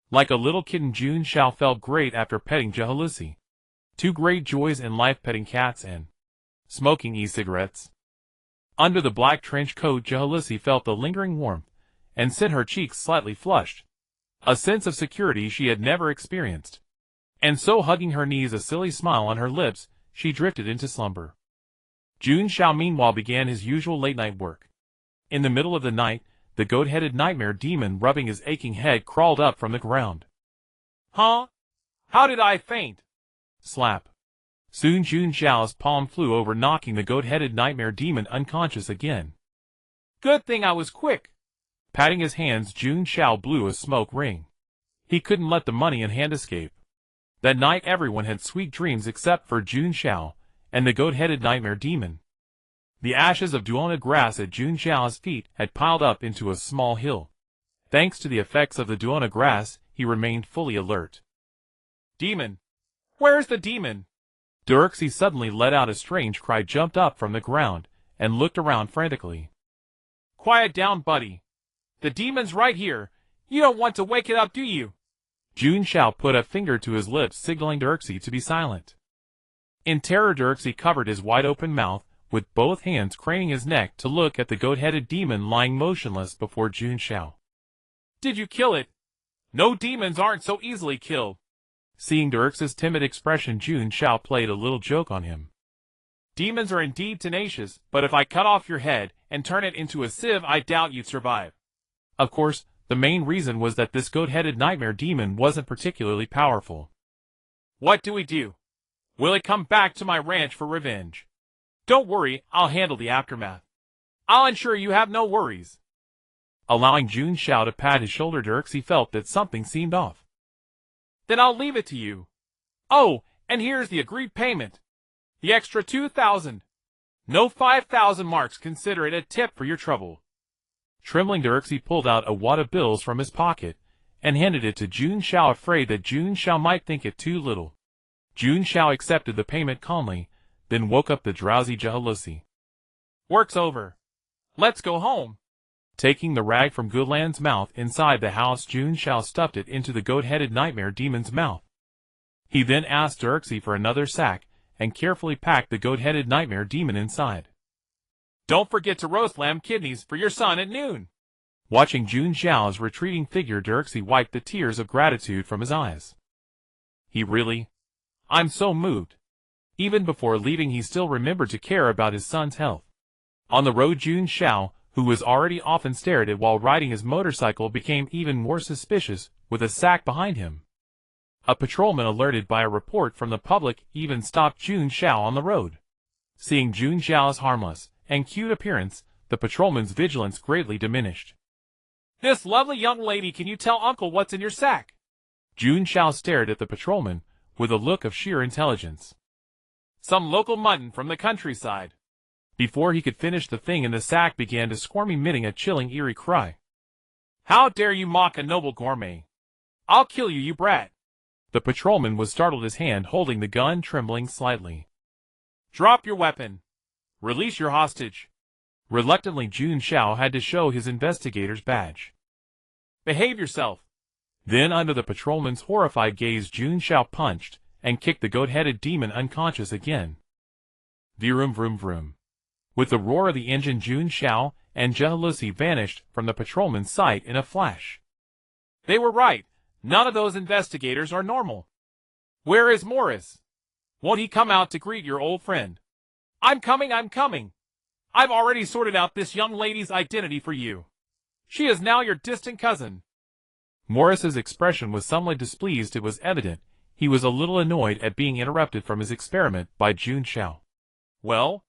Speaker 1: Like a little kitten, Jun Xiao felt great after petting jealousy. 2 great joys in life: petting cats and smoking e-cigarettes. Under the black trench coat, jealousy felt the lingering warmth, and sent her cheeks slightly flushed. A sense of security she had never experienced. And so, hugging her knees, a silly smile on her lips, she drifted into slumber. Jun Xiao meanwhile began his usual late-night work. In the middle of the night, the goat-headed nightmare demon, rubbing his aching head, crawled up from the ground.
Speaker 2: Huh? How did I faint?
Speaker 1: Slap. Soon Jun Xiao's palm flew over, knocking the goat-headed nightmare demon unconscious again.
Speaker 2: Good thing I was quick.
Speaker 1: Patting his hands, Jun Xiao blew a smoke ring. He couldn't let the money in hand escape. That night everyone had sweet dreams except for Jun Xiao and the goat-headed nightmare demon. The ashes of duona grass at Jun Xiao's feet had piled up into a small hill. Thanks to the effects of the duona grass, he remained fully alert.
Speaker 2: Demon! Where's the demon?
Speaker 1: Dirksy suddenly let out a strange cry, jumped up from the ground, and looked around frantically.
Speaker 2: Quiet down, buddy. The demon's right here. You don't want to wake it up, do you?
Speaker 1: Jun Xiao put a finger to his lips, signaling Dirksy to be silent. In terror, Dirksy covered his wide-open mouth, with both hands craning his neck to look at the goat-headed demon lying motionless before Jun Xiao.
Speaker 2: Did you kill it? No, demons aren't so easily killed.
Speaker 1: Seeing Dirksy's timid expression, Jun Xiao played a little joke on him.
Speaker 2: Demons are indeed tenacious, but if I cut off your head and turn it into a sieve, I doubt you'd survive.
Speaker 1: Of course, the main reason was that this goat-headed nightmare demon wasn't particularly powerful.
Speaker 2: What do we do? Will it come back to my ranch for revenge? Don't worry, I'll handle the aftermath. I'll ensure you have no worries.
Speaker 1: Allowing Jun Xiao to pat his shoulder, Dirksy felt that something seemed off.
Speaker 2: Then I'll leave it to you. Oh, and here's the agreed payment. The extra 2,000. No 5,000 marks, consider it a tip for your trouble.
Speaker 1: Trembling, Dirksy pulled out a wad of bills from his pocket and handed it to Jun Xiao, afraid that Jun Xiao might think it too little. Jun Xiao accepted the payment calmly, then woke up the drowsy jealousy.
Speaker 2: Work's over. Let's go home.
Speaker 1: Taking the rag from Goodland's mouth inside the house, Jun Xiao stuffed it into the goat-headed nightmare demon's mouth. He then asked Dirksy for another sack and carefully packed the goat-headed nightmare demon inside.
Speaker 2: Don't forget to roast lamb kidneys for your son at noon.
Speaker 1: Watching Jun Xiao's retreating figure, Dirksy wiped the tears of gratitude from his eyes. I'm so moved. Even before leaving, he still remembered to care about his son's health. On the road, Jun Xiao, who was already often stared at while riding his motorcycle, became even more suspicious with a sack behind him. A patrolman, alerted by a report from the public, even stopped Jun Xiao on the road. Seeing Jun Xiao's harmless and cute appearance, the patrolman's vigilance greatly diminished.
Speaker 2: This lovely young lady, can you tell Uncle what's in your sack?
Speaker 1: Jun Xiao stared at the patrolman with a look of sheer intelligence.
Speaker 2: Some local mutton from the countryside.
Speaker 1: Before he could finish, the thing in the sack began to squirm, emitting a chilling, eerie cry.
Speaker 2: How dare you mock a noble gourmet? I'll kill you, you brat.
Speaker 1: The patrolman was startled, his hand holding the gun trembling slightly.
Speaker 2: Drop your weapon. Release your hostage.
Speaker 1: Reluctantly, Jun Xiao had to show his investigator's badge.
Speaker 2: Behave yourself.
Speaker 1: Then, under the patrolman's horrified gaze, Jun Xiao punched and kicked the goat-headed demon unconscious again. Vroom vroom vroom. With the roar of the engine, Jun Xiao and Jealousy vanished from the patrolman's sight in a flash.
Speaker 2: They were right. None of those investigators are normal. Where is Morris? Won't he come out to greet your old friend? I'm coming, I'm coming. I've already sorted out this young lady's identity for you. She is now your distant cousin.
Speaker 1: Morris's expression was somewhat displeased. It was evident he was a little annoyed at being interrupted from his experiment by Jun Xiao.
Speaker 2: Well,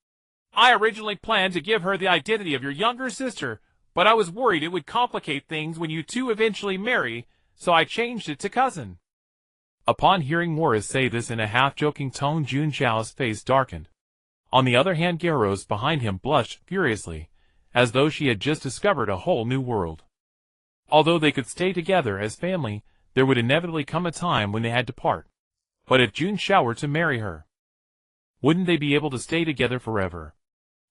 Speaker 2: I originally planned to give her the identity of your younger sister, but I was worried it would complicate things when you two eventually marry, so I changed it to cousin.
Speaker 1: Upon hearing Morris say this in a half-joking tone, Jun Xiao's face darkened. On the other hand, Garros behind him blushed furiously, as though she had just discovered a whole new world. Although they could stay together as family, there would inevitably come a time when they had to part. But if Jun Xiao were to marry her, wouldn't they be able to stay together forever?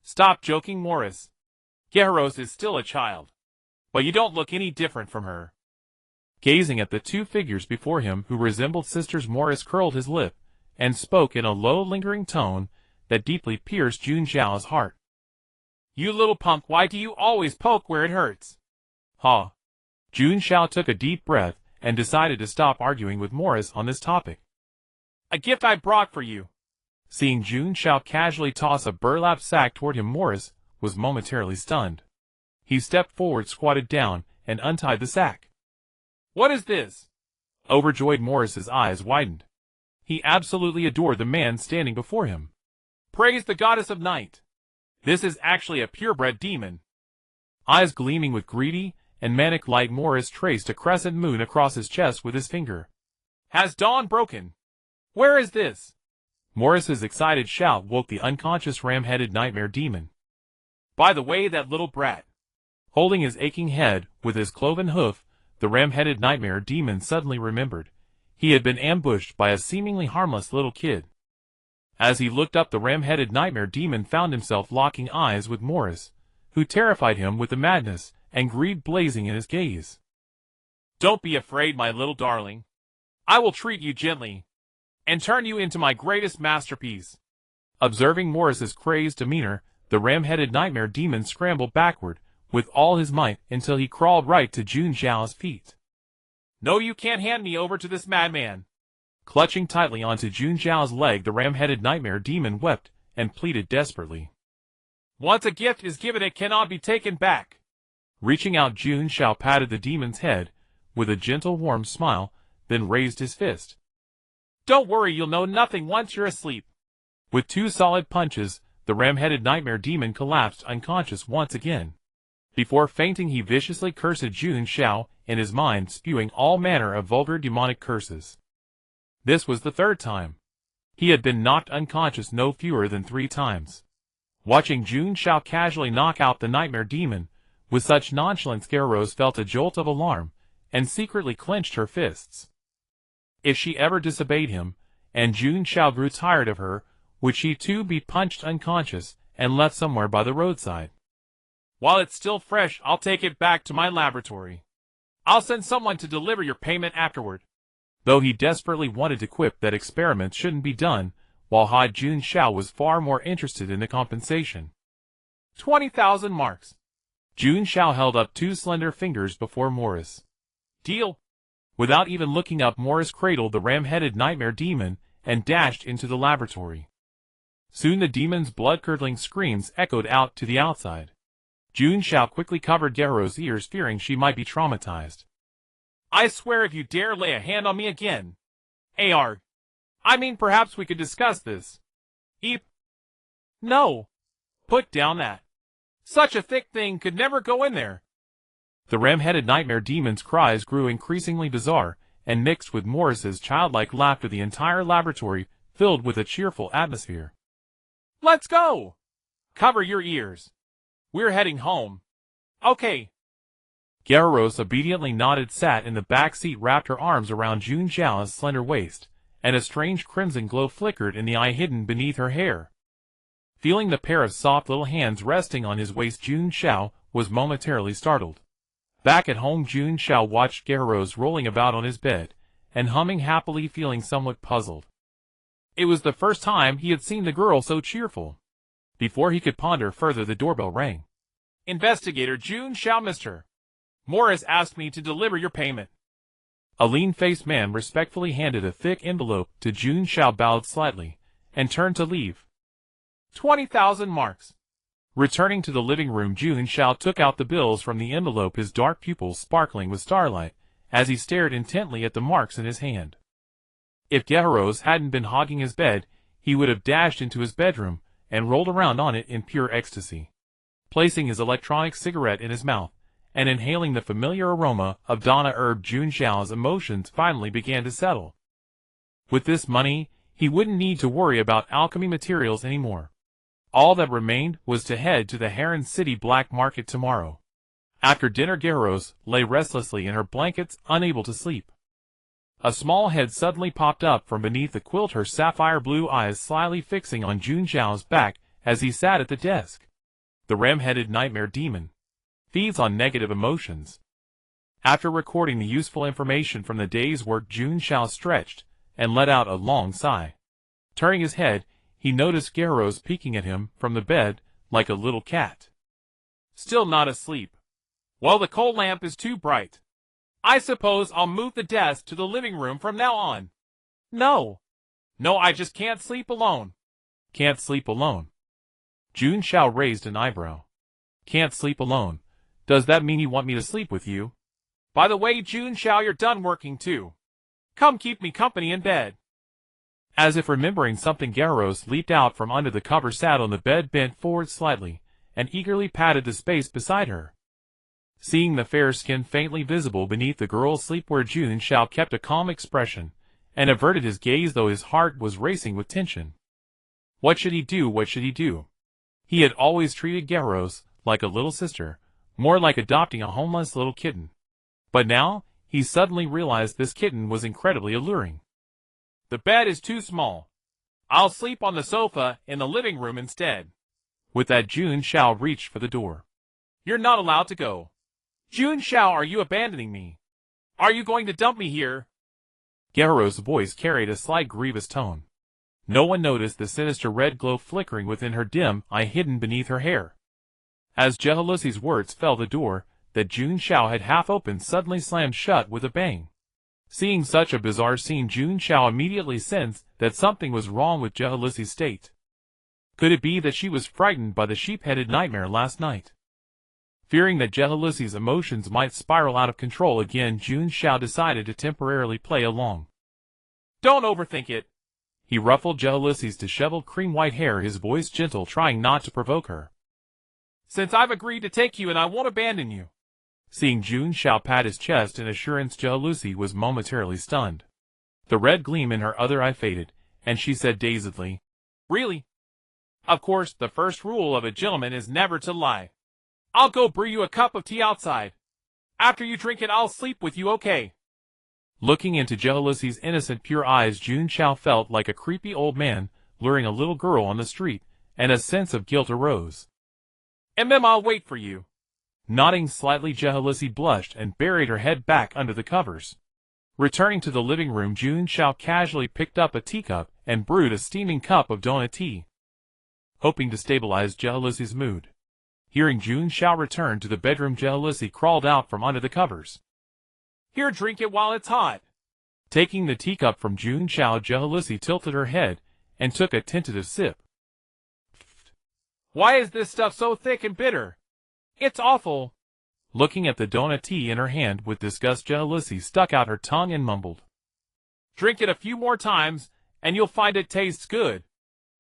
Speaker 2: Stop joking, Morris. Garros is still a child. But you don't look any different from her.
Speaker 1: Gazing at the two figures before him who resembled sisters, Morris curled his lip and spoke in a low, lingering tone that deeply pierced Jun Xiao's heart.
Speaker 2: You little punk, why do you always poke where it hurts?
Speaker 1: Ha! Jun Xiao took a deep breath and decided to stop arguing with Morris on this topic.
Speaker 2: A gift I brought for you.
Speaker 1: Seeing Jun Xiao casually toss a burlap sack toward him, Morris was momentarily stunned. He stepped forward, squatted down, and untied the sack.
Speaker 2: What is this?
Speaker 1: Overjoyed, Morris's eyes widened. He absolutely adored the man standing before him.
Speaker 2: Praise the goddess of night. This is actually a purebred demon.
Speaker 1: Eyes gleaming with greedy and manic light, Morris traced a crescent moon across his chest with his finger.
Speaker 2: Has dawn broken? Where is this?
Speaker 1: Morris's excited shout woke the unconscious ram-headed nightmare demon.
Speaker 2: By the way, that little brat.
Speaker 1: Holding his aching head with his cloven hoof, the ram-headed nightmare demon suddenly remembered he had been ambushed by a seemingly harmless little kid. As he looked up, the ram-headed nightmare demon found himself locking eyes with Morris, who terrified him with the madness and greed blazing in his gaze.
Speaker 2: Don't be afraid, my little darling. I will treat you gently and turn you into my greatest masterpiece.
Speaker 1: Observing Morris's crazed demeanor, the ram-headed nightmare demon scrambled backward with all his might until he crawled right to Jun Xiao's feet.
Speaker 2: No, you can't hand me over to this madman.
Speaker 1: Clutching tightly onto Jun Xiao's leg, the ram-headed nightmare demon wept and pleaded desperately.
Speaker 2: Once a gift is given, it cannot be taken back.
Speaker 1: Reaching out, Jun Xiao patted the demon's head with a gentle, warm smile, then raised his fist.
Speaker 2: Don't worry, you'll know nothing once you're asleep.
Speaker 1: With two solid punches, the ram-headed nightmare demon collapsed unconscious once again. Before fainting, he viciously cursed Jun Xiao in his mind, spewing all manner of vulgar demonic curses. This was the third time. He had been knocked unconscious no fewer than 3 times. Watching Jun Xiao casually knock out the nightmare demon with such nonchalance, Garros felt a jolt of alarm and secretly clenched her fists. If she ever disobeyed him, and Jun Xiao grew tired of her, would she too be punched unconscious and left somewhere by the roadside?
Speaker 2: While it's still fresh, I'll take it back to my laboratory. I'll send someone to deliver your payment afterward.
Speaker 1: Though he desperately wanted to quip that experiments shouldn't be done, while hot, Jun Xiao was far more interested in the compensation.
Speaker 2: 20,000 marks.
Speaker 1: Jun Xiao held up 2 slender fingers before Morris.
Speaker 2: Deal.
Speaker 1: Without even looking up, Morris cradled the ram-headed nightmare demon and dashed into the laboratory. Soon the demon's blood-curdling screams echoed out to the outside. Jun Xiao quickly covered Garros' ears, fearing she might be traumatized.
Speaker 2: I swear if you dare lay a hand on me again. I mean, perhaps we could discuss this. Eep. No. Put down that. Such a thick thing could never go in there.
Speaker 1: The ram-headed nightmare demon's cries grew increasingly bizarre and mixed with Morris's childlike laughter, the entire laboratory filled with a cheerful atmosphere.
Speaker 2: Let's go. Cover your ears. We're heading home. Okay.
Speaker 1: Garros obediently nodded, sat in the back seat, wrapped her arms around Jun Xiao's slender waist, and a strange crimson glow flickered in the eye hidden beneath her hair. Feeling the pair of soft little hands resting on his waist, Jun Xiao was momentarily startled. Back at home, Jun Xiao watched Garros rolling about on his bed, and humming happily, feeling somewhat puzzled. It was the first time he had seen the girl so cheerful. Before he could ponder further, the doorbell rang.
Speaker 2: Investigator Jun Xiao, Mr. Morris asked me to deliver your payment.
Speaker 1: A lean-faced man respectfully handed a thick envelope to Jun Xiao, bowed slightly, and turned to leave.
Speaker 2: 20,000 marks.
Speaker 1: Returning to the living room, Jun Xiao took out the bills from the envelope, his dark pupils sparkling with starlight, as he stared intently at the marks in his hand. If Garros hadn't been hogging his bed, he would have dashed into his bedroom and rolled around on it in pure ecstasy. Placing his electronic cigarette in his mouth, and inhaling the familiar aroma of Dana herb, Jun Xiao's emotions finally began to settle. With this money, he wouldn't need to worry about alchemy materials anymore. All that remained was to head to the Heron City black market tomorrow. After dinner, Garros lay restlessly in her blankets, unable to sleep. A small head suddenly popped up from beneath the quilt, her sapphire blue eyes slyly fixing on Jun Xiao's back as he sat at the desk. The ram-headed nightmare demon feeds on negative emotions. After recording the useful information from the day's work, Jun Xiao stretched and let out a long sigh. Turning his head, he noticed Garros peeking at him from the bed like a little cat.
Speaker 2: Still not asleep. Well, the coal lamp is too bright. I suppose I'll move the desk to the living room from now on. No, I just can't sleep alone.
Speaker 1: Can't sleep alone? Jun Xiao raised an eyebrow. Can't sleep alone? Does that mean you want me to sleep with you?
Speaker 2: By the way, Jun Xiao, you're done working too. Come keep me company in bed.
Speaker 1: As if remembering something, Garros leaped out from under the cover, sat on the bed, bent forward slightly, and eagerly patted the space beside her. Seeing the fair skin faintly visible beneath the girl's sleepwear, Jun Xiao kept a calm expression, and averted his gaze, though his heart was racing with tension. What should he do? What should he do? He had always treated Garros like a little sister, more like adopting a homeless little kitten. But now, he suddenly realized this kitten was incredibly alluring.
Speaker 2: The bed is too small. I'll sleep on the sofa in the living room instead.
Speaker 1: With that, Jun Xiao reached for the door.
Speaker 2: You're not allowed to go. Jun Xiao, are you abandoning me? Are you going to dump me here?
Speaker 1: Garros' voice carried a slight grievous tone. No one noticed the sinister red glow flickering within her dim eye hidden beneath her hair. As Jehalusi's words fell, the door that Jun Xiao had half opened suddenly slammed shut with a bang. Seeing such a bizarre scene, Jun Xiao immediately sensed that something was wrong with Jehalusi's state. Could it be that she was frightened by the sheep-headed nightmare last night? Fearing that Jehalusi's emotions might spiral out of control again, Jun Xiao decided to temporarily play along.
Speaker 2: Don't overthink it.
Speaker 1: He ruffled Jehalusi's disheveled cream-white hair, his voice gentle, trying not to provoke her.
Speaker 2: Since I've agreed to take you, and I won't abandon you.
Speaker 1: Seeing Jun Xiao pat his chest in assurance, Jehalusi was momentarily stunned. The red gleam in her other eye faded, and she said dazedly,
Speaker 2: Really? Of course, the first rule of a gentleman is never to lie. I'll go brew you a cup of tea outside. After you drink it, I'll sleep with you, okay?
Speaker 1: Looking into Jehalusi's innocent, pure eyes, Jun Xiao felt like a creepy old man luring a little girl on the street, and a sense of guilt arose.
Speaker 2: I'll wait for you.
Speaker 1: Nodding slightly, Jehalusi blushed and buried her head back under the covers. Returning to the living room, Jun Xiao casually picked up a teacup and brewed a steaming cup of donut tea, hoping to stabilize Jehalusi's mood. Hearing Jun Xiao return to the bedroom, Jehalusi crawled out from under the covers.
Speaker 2: Here, drink it while it's hot.
Speaker 1: Taking the teacup from Jun Xiao, Jehalusi tilted her head and took a tentative sip.
Speaker 2: Why is this stuff so thick and bitter? It's awful.
Speaker 1: Looking at the donut tea in her hand with disgust, Jehalusi stuck out her tongue and mumbled.
Speaker 2: Drink it a few more times, and you'll find it tastes good.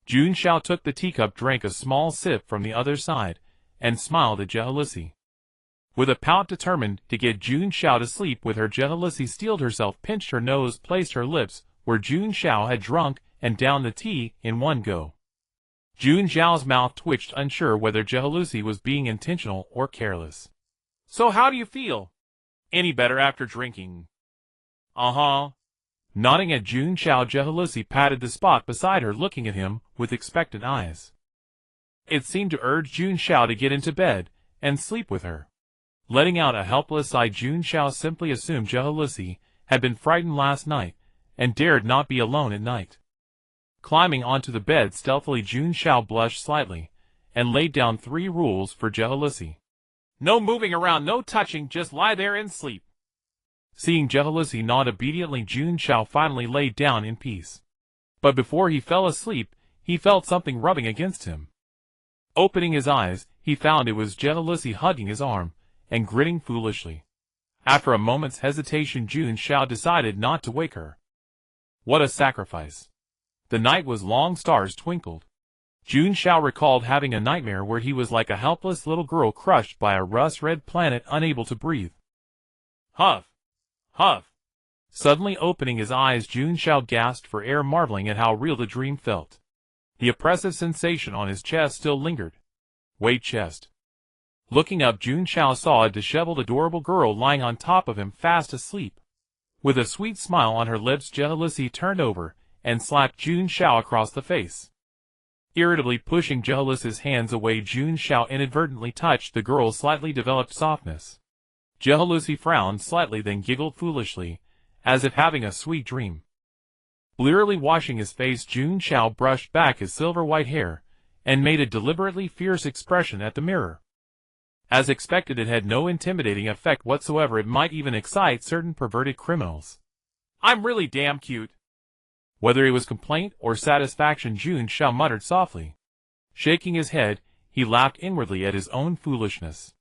Speaker 1: Jun Xiao took the teacup, drank a small sip from the other side, and smiled at Jehalusi. With a pout determined to get Jun Xiao to sleep with her, Jehalusi steeled herself, pinched her nose, placed her lips where Jun Xiao had drunk, and downed the tea in one go. Jun Xiao's mouth twitched, unsure whether Jehalusi was being intentional or careless.
Speaker 2: So how do you feel? Any better after drinking? Uh-huh.
Speaker 1: Nodding at Jun Xiao, Jehalusi patted the spot beside her, looking at him with expectant eyes. It seemed to urge Jun Xiao to get into bed and sleep with her. Letting out a helpless sigh, Jun Xiao simply assumed Jealousy had been frightened last night and dared not be alone at night. Climbing onto the bed stealthily, Jun Xiao blushed slightly and laid down 3 rules for Jealousy.
Speaker 2: No moving around, no touching, just lie there and sleep.
Speaker 1: Seeing Jealousy nod obediently, Jun Xiao finally laid down in peace. But before he fell asleep, he felt something rubbing against him. Opening his eyes, he found it was Jealousy hugging his arm and grinning foolishly. After a moment's hesitation, Jun Xiao decided not to wake her. What a sacrifice! The night was long, stars twinkled. Jun Xiao recalled having a nightmare where he was like a helpless little girl crushed by a rust-red planet, unable to breathe.
Speaker 2: Huff! Huff!
Speaker 1: Suddenly opening his eyes, Jun Xiao gasped for air, marveling at how real the dream felt. The oppressive sensation on his chest still lingered. Wait, chest. Looking up, Jun Xiao saw a disheveled, adorable girl lying on top of him, fast asleep. With a sweet smile on her lips, Jealousy turned over and slapped Jun Xiao across the face. Irritably pushing Jealousy's hands away, Jun Xiao inadvertently touched the girl's slightly developed softness. Jealousy frowned slightly, then giggled foolishly, as if having a sweet dream. Blearily washing his face, Jun Xiao brushed back his silver-white hair and made a deliberately fierce expression at the mirror. As expected, it had no intimidating effect whatsoever. It might even excite certain perverted criminals.
Speaker 2: I'm really damn cute.
Speaker 1: Whether it was complaint or satisfaction, Jun Xiao muttered softly. Shaking his head, he laughed inwardly at his own foolishness.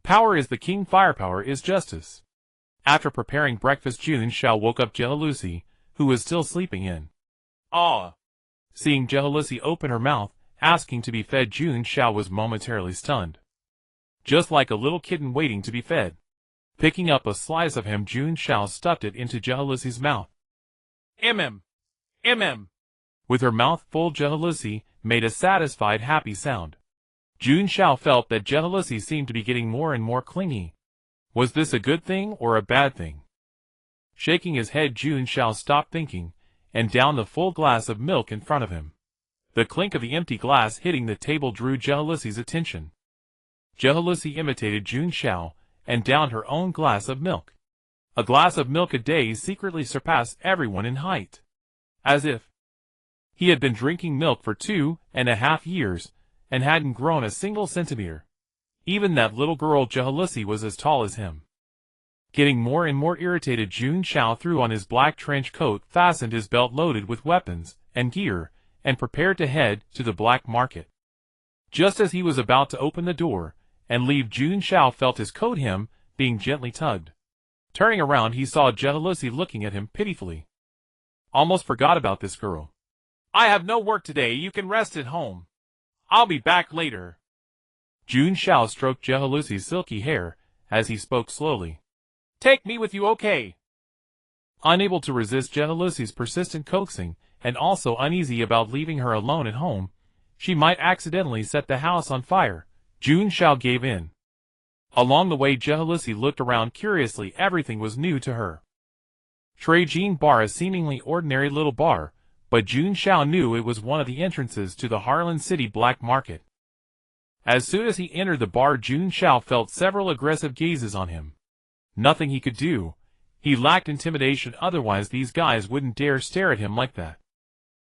Speaker 1: Power is the king, firepower is justice. After preparing breakfast, Jun Xiao woke up Jealousy, who was still sleeping in.
Speaker 2: Ah!
Speaker 1: Seeing Jealousy open her mouth, asking to be fed, Jun Xiao was momentarily stunned. Just like a little kitten waiting to be fed. Picking up a slice of ham, Jun Xiao stuffed it into Jealousy's mouth. With her mouth full, Jealousy made a satisfied, happy sound. Jun Xiao felt that Jealousy seemed to be getting more and more clingy. Was this a good thing or a bad thing? Shaking his head, Jun Xiao stopped thinking and downed the full glass of milk in front of him. The clink of the empty glass hitting the table drew Jealousy's attention. Jealousy imitated Jun Xiao and downed her own glass of milk. A glass of milk a day secretly surpassed everyone in height. As if he had been drinking milk for 2.5 years and hadn't grown a single centimeter. Even that little girl Jealousy was as tall as him. Getting more and more irritated, Jun Xiao threw on his black trench coat, fastened his belt loaded with weapons and gear, and prepared to head to the black market. Just as he was about to open the door and leave, Jun Xiao felt his coat hem being gently tugged. Turning around, he saw Jealousy looking at him pitifully. Almost forgot about this girl.
Speaker 2: I have no work today, you can rest at home. I'll be back later.
Speaker 1: Jun Xiao stroked Jealousy's silky hair as he spoke slowly.
Speaker 2: Take me with you, okay?
Speaker 1: Unable to resist Jealousy's persistent coaxing, and also uneasy about leaving her alone at home, she might accidentally set the house on fire, Jun Xiao gave in. Along the way, Jealousy looked around curiously. Everything was new to her. Traijin Bar, a seemingly ordinary little bar, but Jun Xiao knew it was one of the entrances to the Harlan City black market. As soon as he entered the bar, Jun Xiao felt several aggressive gazes on him. Nothing he could do. He lacked intimidation, otherwise these guys wouldn't dare stare at him like that.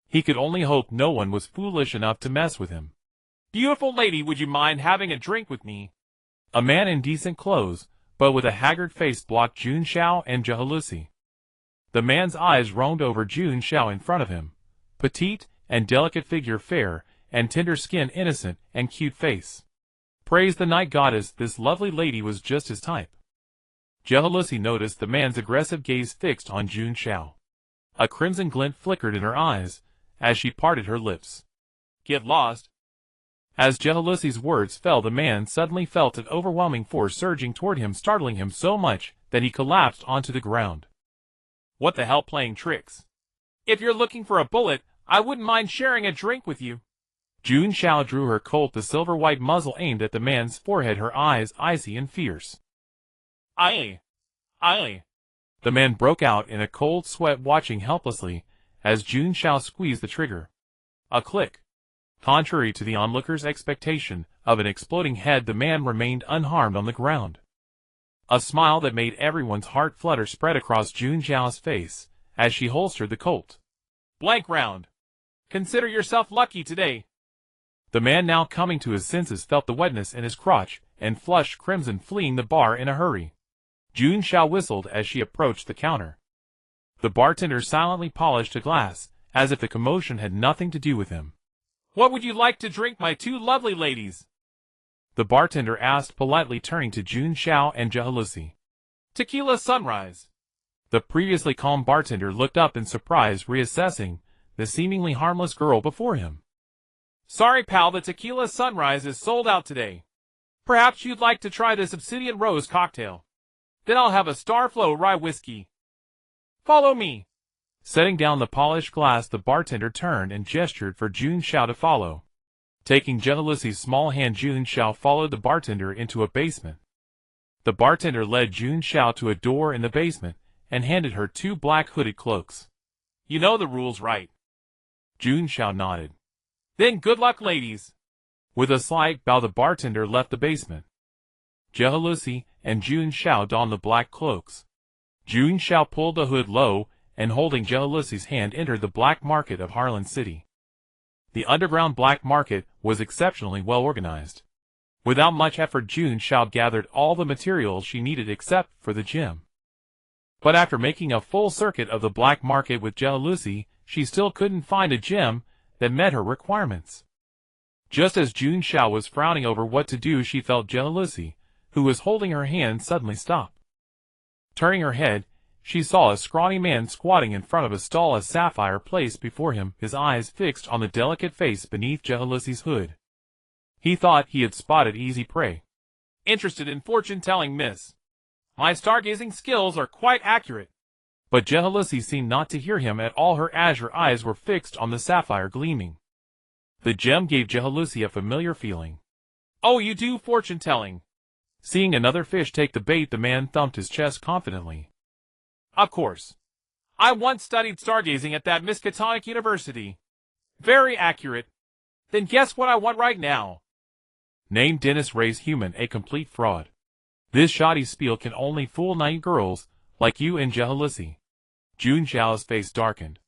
Speaker 1: He could only hope no one was foolish enough to mess with him.
Speaker 2: Beautiful lady, would you mind having a drink with me?
Speaker 1: A man in decent clothes, but with a haggard face, blocked Jun Xiao and Jealousy. The man's eyes roamed over Jun Xiao in front of him. Petite and delicate figure, fair and tender skin, innocent and cute face. Praise the night goddess, this lovely lady was just his type. Jealousy noticed the man's aggressive gaze fixed on Jun Xiao. A crimson glint flickered in her eyes as she parted her lips.
Speaker 2: Get lost.
Speaker 1: As Jealousy's words fell, the man suddenly felt an overwhelming force surging toward him, startling him so much that he collapsed onto the ground.
Speaker 2: What the hell, playing tricks? If you're looking for a bullet, I wouldn't mind sharing a drink with you.
Speaker 1: Jun Xiao drew her Colt, the silver-white muzzle aimed at the man's forehead, her eyes icy and fierce.
Speaker 2: Aye.
Speaker 1: The man broke out in a cold sweat, watching helplessly as Jun Xiao squeezed the trigger. A click. Contrary to the onlooker's expectation of an exploding head, the man remained unharmed on the ground. A smile that made everyone's heart flutter spread across Jun Xiao's face as she holstered the Colt.
Speaker 2: Blank round. Consider yourself lucky today.
Speaker 1: The man, now coming to his senses, felt the wetness in his crotch and flushed crimson, fleeing the bar in a hurry. Jun Xiao whistled as she approached the counter. The bartender silently polished a glass, as if the commotion had nothing to do with him.
Speaker 2: What would you like to drink, my two lovely ladies?
Speaker 1: The bartender asked politely, turning to Jun Xiao and Jehalusi.
Speaker 2: Tequila Sunrise.
Speaker 1: The previously calm bartender looked up in surprise, reassessing the seemingly harmless girl before him.
Speaker 2: Sorry, pal, the Tequila Sunrise is sold out today. Perhaps you'd like to try this Obsidian Rose cocktail. Then I'll have a Starflow Rye whiskey. Follow me.
Speaker 1: Setting down the polished glass, the bartender turned and gestured for Jun Xiao to follow. Taking Jehalusi's small hand, Jun Xiao followed the bartender into a basement. The bartender led Jun Xiao to a door in the basement and handed her 2 black hooded cloaks.
Speaker 2: You know the rules, right?
Speaker 1: Jun Xiao nodded.
Speaker 2: Then good luck, ladies.
Speaker 1: With a slight bow, the bartender left the basement. Jehalusi and Jun Xiao donned the black cloaks. Jun Xiao pulled the hood low and, holding Jehalusi's hand, entered the black market of Harlan City. The underground black market was exceptionally well organized. Without much effort, Jun Xiao gathered all the materials she needed except for the gem. But after making a full circuit of the black market with Jehalusi, she still couldn't find a gem that met her requirements. Just as Jun Xiao was frowning over what to do, she felt Jehalusi, who was holding her hand, suddenly stop. Turning her head, she saw a scrawny man squatting in front of a stall, a sapphire placed before him, his eyes fixed on the delicate face beneath Jehalusi's hood. He thought he had spotted easy prey.
Speaker 2: Interested in fortune-telling, miss? My stargazing skills are quite accurate.
Speaker 1: But Jehalusi seemed not to hear him at all. Her azure eyes were fixed on the sapphire gleaming. The gem gave Jehalusi a familiar feeling.
Speaker 2: Oh, you do fortune-telling?
Speaker 1: Seeing another fish take the bait, the man thumped his chest confidently.
Speaker 2: Of course. I once studied stargazing at that Miskatonic University. Very accurate. Then guess what I want right now?
Speaker 1: Named Dennis Ray's human, a complete fraud. This shoddy spiel can only fool naive girls like you and Jehalusi. Jun Xiao's face darkened.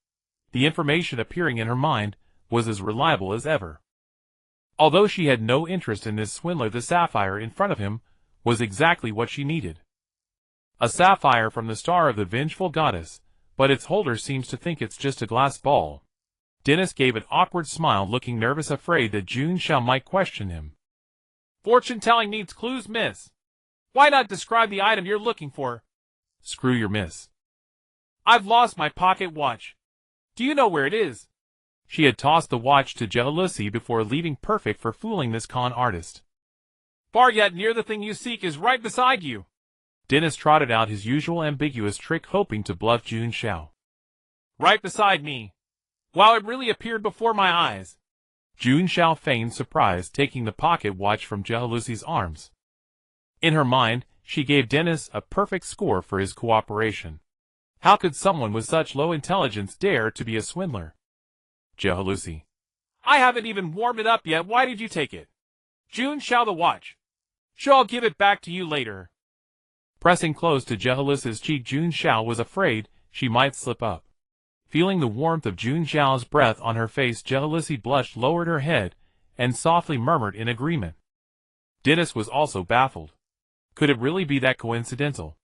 Speaker 1: The information appearing in her mind was as reliable as ever. Although she had no interest in this swindler, the sapphire in front of him was exactly what she needed. A sapphire from the star of the vengeful goddess, but its holder seems to think it's just a glass ball. Dennis gave an awkward smile, looking nervous, afraid that Jun Xiao might question him.
Speaker 2: Fortune-telling needs clues, miss. Why not describe the item you're looking for?
Speaker 1: Screw your miss.
Speaker 2: I've lost my pocket watch. Do you know where it is?
Speaker 1: She had tossed the watch to Jehalusi before leaving, perfect for fooling this con artist.
Speaker 2: Far yet near, the thing you seek is right beside you.
Speaker 1: Dennis trotted out his usual ambiguous trick, hoping to bluff Jun Xiao.
Speaker 2: Right beside me. Wow, it really appeared before my eyes.
Speaker 1: Jun Xiao feigned surprise, taking the pocket watch from Jehalusi's arms. In her mind, she gave Dennis a perfect score for his cooperation. How could someone with such low intelligence dare to be a swindler? Jehalusi.
Speaker 2: I haven't even warmed it up yet. Why did you take it? Jun Xiao, the watch. Sure, I'll give it back to you later.
Speaker 1: Pressing close to Jehalusi's cheek, Jun Xiao was afraid she might slip up. Feeling the warmth of Jun Xiao's breath on her face, Jehalusi blushed, lowered her head, and softly murmured in agreement. Dennis was also baffled. Could it really be that coincidental?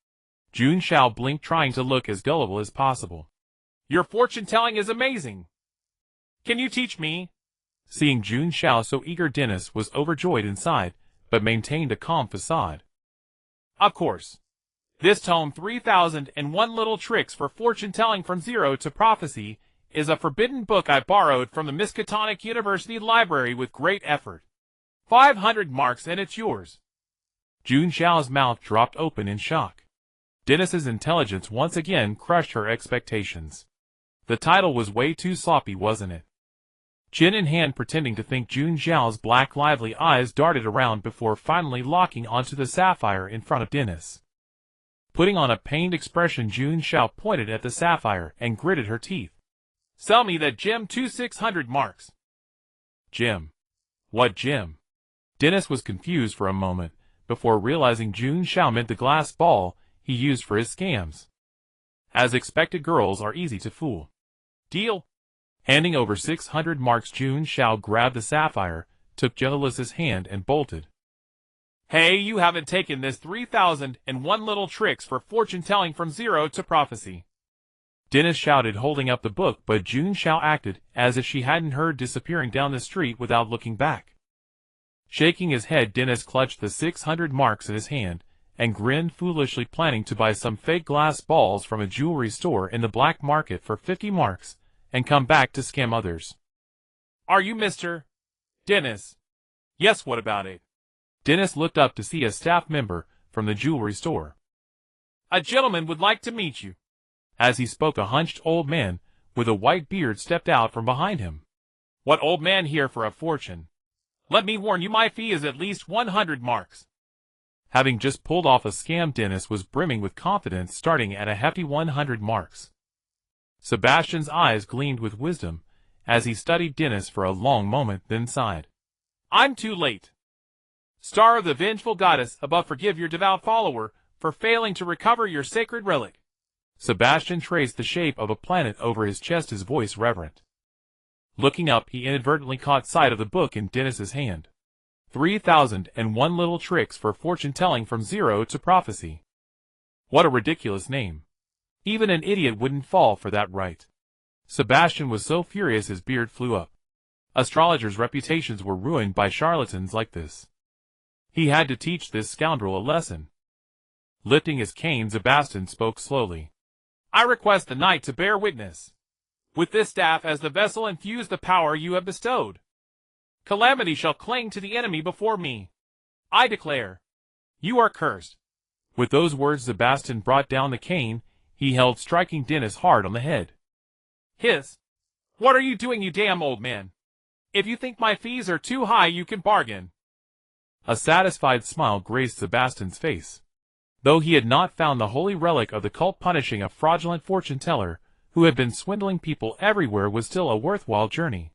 Speaker 1: Jun Xiao blinked, trying to look as gullible as possible.
Speaker 2: Your fortune-telling is amazing. Can you teach me?
Speaker 1: Seeing Jun Xiao so eager, Dennis was overjoyed inside, but maintained a calm facade.
Speaker 2: Of course. This tome, 3001 Little Tricks for Fortune-Telling from Zero to Prophecy, is a forbidden book I borrowed from the Miskatonic University Library with great effort. 500 marks and it's yours.
Speaker 1: Jun Xiao's mouth dropped open in shock. Dennis's intelligence once again crushed her expectations. The title was way too sloppy, wasn't it? Chin in hand, pretending to think, Jun Xiao's black lively eyes darted around before finally locking onto the sapphire in front of Dennis. Putting on a pained expression, Jun Xiao pointed at the sapphire and gritted her teeth.
Speaker 2: Sell me that gem, 600 marks.
Speaker 1: Jim. What Jim? Dennis was confused for a moment, before realizing Jun Xiao meant the glass ball he used for his scams. As expected, girls are easy to fool. Deal. Handing over 600 marks, Jun Xiao grabbed the sapphire, took Jellic's hand and bolted.
Speaker 2: Hey, you haven't taken this 3001 little tricks for fortune-telling from zero to prophecy.
Speaker 1: Dennis shouted, holding up the book, but Jun Xiao acted as if she hadn't heard, disappearing down the street without looking back. Shaking his head, Dennis clutched the 600 marks in his hand and grinned foolishly, planning to buy some fake glass balls from a jewelry store in the black market for 50 marks and come back to scam others.
Speaker 2: Are you Mr. Dennis? Yes, what about it?
Speaker 1: Dennis looked up to see a staff member from the jewelry store.
Speaker 2: A gentleman would like to meet you.
Speaker 1: As he spoke, a hunched old man with a white beard stepped out from behind him.
Speaker 2: What old man here for a fortune? Let me warn you, my fee is at least 100 marks.
Speaker 1: Having just pulled off a scam, Dennis was brimming with confidence, starting at a hefty 100 marks. Sebastian's eyes gleamed with wisdom as he studied Dennis for a long moment, then sighed.
Speaker 2: I'm too late. Star of the vengeful goddess above, forgive your devout follower for failing to recover your sacred relic.
Speaker 1: Sebastian traced the shape of a planet over his chest, his voice reverent. Looking up, he inadvertently caught sight of the book in Dennis's hand. 3001 little tricks for fortune-telling from zero to prophecy. What a ridiculous name. Even an idiot wouldn't fall for that, right? Sebastian was so furious his beard flew up. Astrologers' reputations were ruined by charlatans like this. He had to teach this scoundrel a lesson. Lifting his cane, Sebastian spoke slowly.
Speaker 2: I request the knight to bear witness. With this staff as the vessel, infuse the power you have bestowed. Calamity shall cling to the enemy before me. I declare, you are cursed.
Speaker 1: With those words, Sebastian brought down the cane he held, striking Dennis hard on the head.
Speaker 2: Hiss! What are you doing, you damn old man? If you think my fees are too high, you can bargain.
Speaker 1: A satisfied smile graced Sebastian's face. Though he had not found the holy relic of the cult punishing a fraudulent fortune-teller who had been swindling people everywhere, was still a worthwhile journey.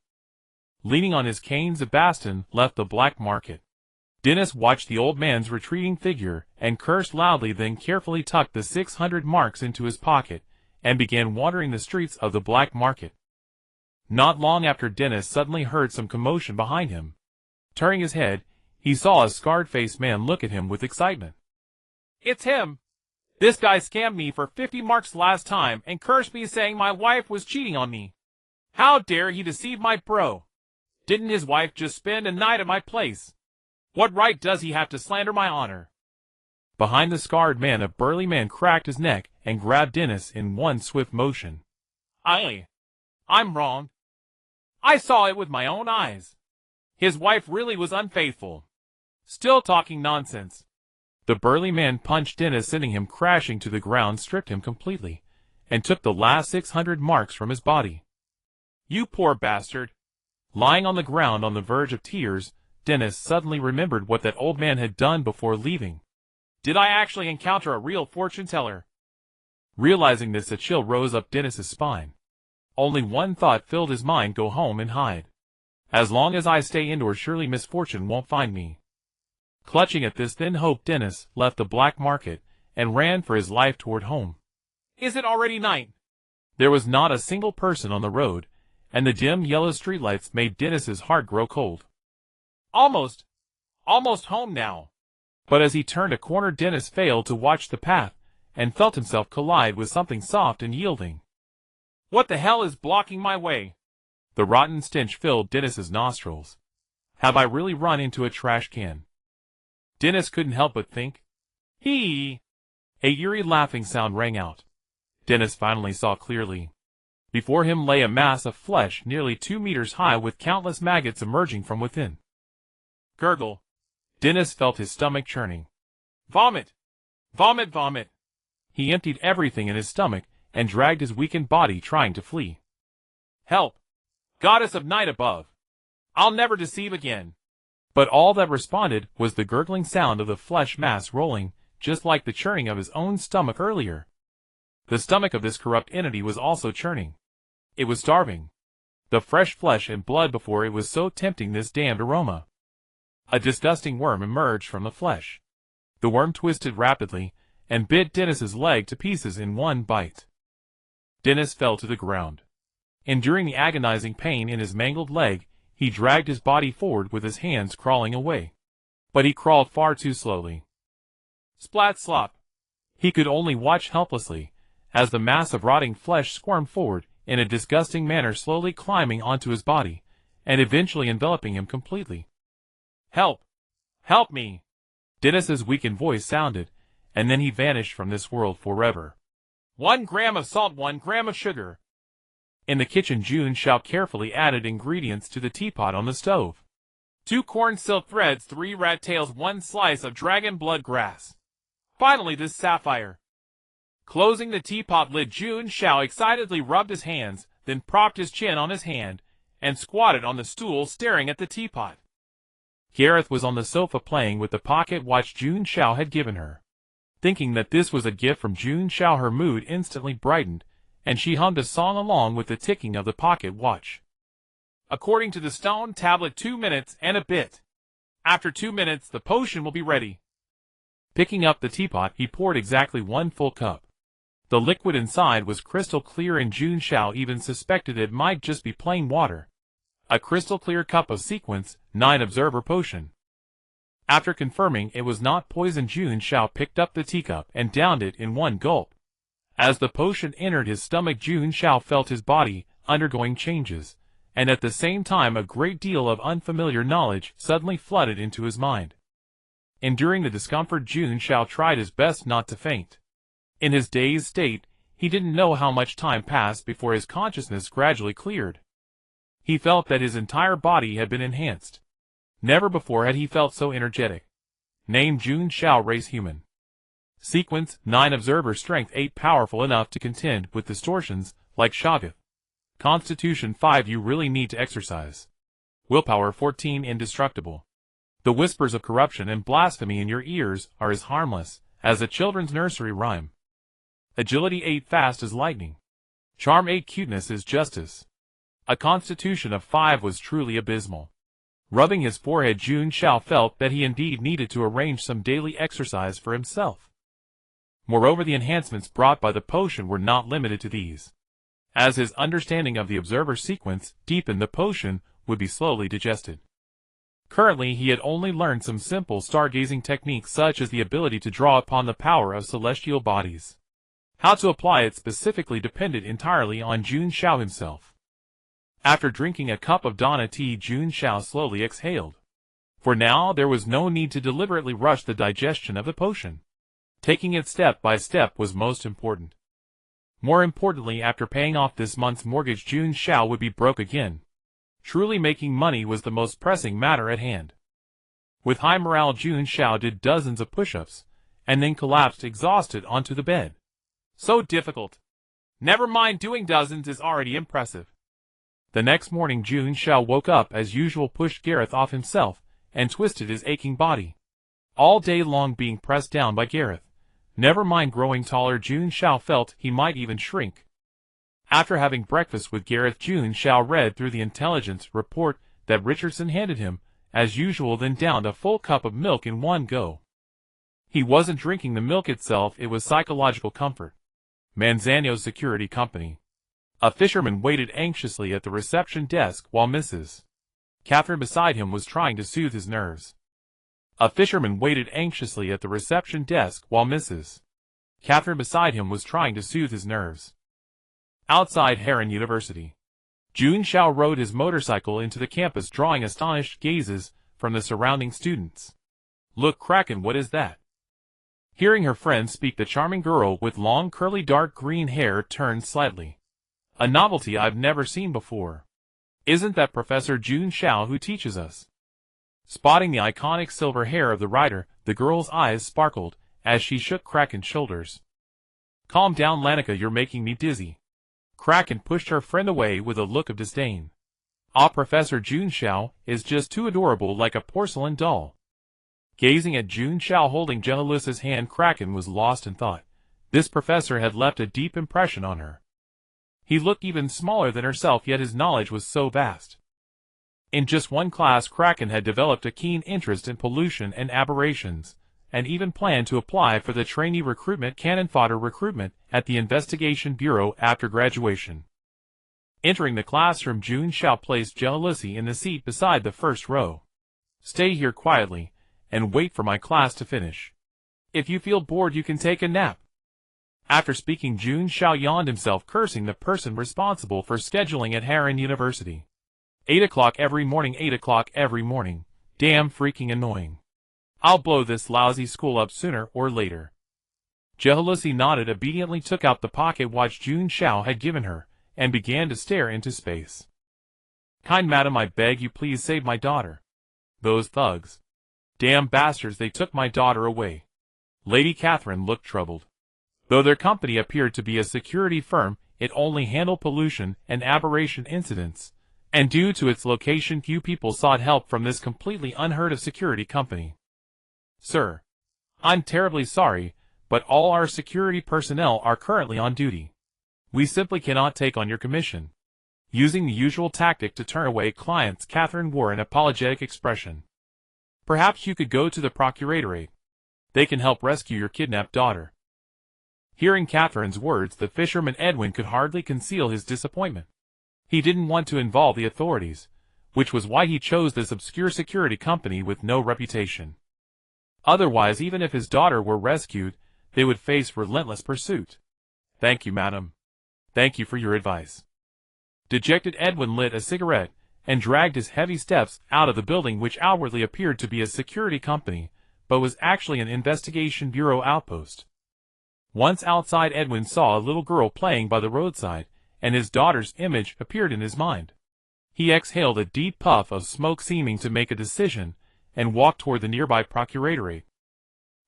Speaker 1: Leaning on his cane, Sebastian left the black market. Dennis watched the old man's retreating figure and cursed loudly, then carefully tucked the 600 marks into his pocket and began wandering the streets of the black market. Not long after, Dennis suddenly heard some commotion behind him. Turning his head, he saw a scarred-faced man look at him with excitement.
Speaker 2: It's him! This guy scammed me for 50 marks last time and cursed me, saying my wife was cheating on me. How dare he deceive my bro? Didn't his wife just spend a night at my place? What right does he have to slander my honor?
Speaker 1: Behind the scarred man, a burly man cracked his neck and grabbed Dennis in one swift motion.
Speaker 2: I'm wrong. I saw it with my own eyes. His wife really was unfaithful. Still talking nonsense.
Speaker 1: The burly man punched Dennis, sending him crashing to the ground, stripped him completely, and took the last 600 marks from his body.
Speaker 2: You poor bastard.
Speaker 1: Lying on the ground on the verge of tears, Dennis suddenly remembered what that old man had done before leaving.
Speaker 2: Did I actually encounter a real fortune-teller?
Speaker 1: Realizing this, a chill rose up Dennis's spine. Only one thought filled his mind: go home and hide. As long as I stay indoors, surely misfortune won't find me. Clutching at this thin hope, Dennis left the black market and ran for his life toward home.
Speaker 2: Is it already night?
Speaker 1: There was not a single person on the road, and the dim yellow streetlights made Dennis's heart grow cold.
Speaker 2: Almost home now.
Speaker 1: But as he turned a corner, Dennis failed to watch the path and felt himself collide with something soft and yielding.
Speaker 2: What the hell is blocking my way?
Speaker 1: The rotten stench filled Dennis's nostrils. Have I really run into a trash can? Dennis couldn't help but think.
Speaker 2: A
Speaker 1: eerie laughing sound rang out. Dennis finally saw clearly. Before him lay a mass of flesh nearly 2 meters high, with countless maggots emerging from within.
Speaker 2: Gurgle.
Speaker 1: Dennis felt his stomach churning.
Speaker 2: Vomit! Vomit, vomit!
Speaker 1: He emptied everything in his stomach and dragged his weakened body, trying to flee.
Speaker 2: Help! Goddess of night above! I'll never deceive again.
Speaker 1: But all that responded was the gurgling sound of the flesh mass rolling, just like the churning of his own stomach earlier. The stomach of this corrupt entity was also churning. It was starving. the fresh flesh and blood before it was so tempting this damned aroma. A disgusting worm emerged from the flesh. The worm twisted rapidly, and bit Dennis's leg to pieces in one bite. Dennis fell to the ground. Enduring the agonizing pain in his mangled leg, he dragged his body forward with his hands crawling away. But he crawled far too slowly. Splat slop! He could only watch helplessly, as the mass of rotting flesh squirmed forward in a disgusting manner, slowly climbing onto his body, and eventually enveloping him completely. Help! Help me! Dennis's weakened voice sounded, and then he vanished from this world forever.
Speaker 2: 1 gram of salt, 1 gram of sugar.
Speaker 1: In the kitchen, Jun Xiao carefully added ingredients to the teapot on the stove.
Speaker 2: 2 corn silk threads, 3 rat tails, 1 slice of dragon blood grass. Finally, this sapphire. Closing the teapot lid, Jun Xiao excitedly rubbed his hands, then propped his chin on his hand, and squatted on the stool staring at the teapot.
Speaker 1: Gareth was on the sofa playing with the pocket watch Jun Xiao had given her. Thinking that this was a gift from Jun Xiao, her mood instantly brightened, and she hummed a song along with the ticking of the pocket watch.
Speaker 2: According to the stone tablet, 2 minutes and a bit. After 2 minutes, the potion will be ready.
Speaker 1: Picking up the teapot, he poured exactly 1 full cup. The liquid inside was crystal clear, and Jun Xiao even suspected it might just be plain water. A crystal clear cup of sequence 9 observer potion. After confirming it was not poison, Jun Xiao picked up the teacup and downed it in 1 gulp. As the potion entered his stomach, Jun Xiao felt his body undergoing changes, and at the same time a great deal of unfamiliar knowledge suddenly flooded into his mind. Enduring the discomfort, Jun Xiao tried his best not to faint. In his dazed state, he didn't know how much time passed before his consciousness gradually cleared. He felt that his entire body had been enhanced. Never before had he felt so energetic. Name: Jun Xiao, race human. Sequence 9 observer, strength 8, powerful enough to contend with distortions like Shoggoth. Constitution 5, you really need to exercise. Willpower 14, indestructible. The whispers of corruption and blasphemy in your ears are as harmless as a children's nursery rhyme. Agility 8, fast as lightning. Charm 8, cuteness is justice. A constitution of 5 was truly abysmal. Rubbing his forehead, Jun Xiao felt that he indeed needed to arrange some daily exercise for himself. Moreover, the enhancements brought by the potion were not limited to these. As his understanding of the observer sequence deepened, the potion would be slowly digested. Currently, he had only learned some simple stargazing techniques, such as the ability to draw upon the power of celestial bodies. How to apply it specifically depended entirely on Jun Xiao himself. After drinking a cup of Dana tea, Jun Xiao slowly exhaled. For now, there was no need to deliberately rush the digestion of the potion. Taking it step by step was most important. More importantly, after paying off this month's mortgage, Jun Xiao would be broke again. Truly, making money was the most pressing matter at hand. With high morale, Jun Xiao did dozens of push-ups, and then collapsed exhausted onto the bed.
Speaker 2: So difficult. Never mind, doing dozens is already impressive.
Speaker 1: The next morning, Jun Xiao woke up as usual, pushed Gareth off himself, and twisted his aching body. All day long being pressed down by Gareth. Never mind growing taller, Jun Xiao felt he might even shrink. After having breakfast with Gareth, Jun Xiao read through the intelligence report that Richardson handed him, as usual, then downed a full cup of milk in 1 go. He wasn't drinking the milk itself, it was psychological comfort. Manzano's security company. A fisherman waited anxiously at the reception desk while Mrs. Catherine beside him was trying to soothe his nerves. A fisherman waited anxiously at the reception desk while Mrs. Catherine beside him was trying to soothe his nerves. Outside Harlan University. Jun Xiao rode his motorcycle into the campus, drawing astonished gazes from the surrounding students. Look, Kraken, what is that? Hearing her friend speak, the charming girl with long curly dark green hair turned slightly. A novelty I've never seen before. Isn't that Professor Jun Xiao who teaches us? Spotting the iconic silver hair of the rider, the girl's eyes sparkled as she shook Kraken's shoulders. Calm down, Lanika, you're making me dizzy. Kraken pushed her friend away with a look of disdain. Ah, Professor Jun Xiao is just too adorable, like a porcelain doll. Gazing at Jun Xiao holding Jennalus's hand, Kraken was lost in thought. This professor had left a deep impression on her. He looked even smaller than herself, yet his knowledge was so vast. In just one class, Kraken had developed a keen interest in pollution and aberrations, and even planned to apply for the trainee recruitment cannon fodder recruitment at the Investigation Bureau after graduation. Entering the classroom, Jun Xiao placed Jealousy in the seat beside the first row. "Stay here quietly, and wait for my class to finish. If you feel bored, you can take a nap." After speaking, Jun Xiao yawned himself, cursing the person responsible for scheduling at Harlan University. 8 o'clock every morning, 8 o'clock every morning. Damn freaking annoying. I'll blow this lousy school up sooner or later. Jealousy nodded, obediently took out the pocket watch Jun Xiao had given her, and began to stare into space. "Kind madam, I beg you please save my daughter. Those thugs. Damn bastards, they took my daughter away." Lady Catherine looked troubled. Though their company appeared to be a security firm, it only handled pollution and aberration incidents, and due to its location, few people sought help from this completely unheard-of security company. "Sir, I'm terribly sorry, but all our security personnel are currently on duty. We simply cannot take on your commission." Using the usual tactic to turn away clients, Catherine wore an apologetic expression. "Perhaps you could go to the Procuratorate. They can help rescue your kidnapped daughter." Hearing Catherine's words, the fisherman Edwin could hardly conceal his disappointment. He didn't want to involve the authorities, which was why he chose this obscure security company with no reputation. Otherwise, even if his daughter were rescued, they would face relentless pursuit. "Thank you, madam. Thank you for your advice." Dejected Edwin lit a cigarette, and dragged his heavy steps out of the building, which outwardly appeared to be a security company, but was actually an Investigation Bureau outpost. Once outside, Edwin saw a little girl playing by the roadside, and his daughter's image appeared in his mind. He exhaled a deep puff of smoke, seeming to make a decision, and walked toward the nearby Procuratorate.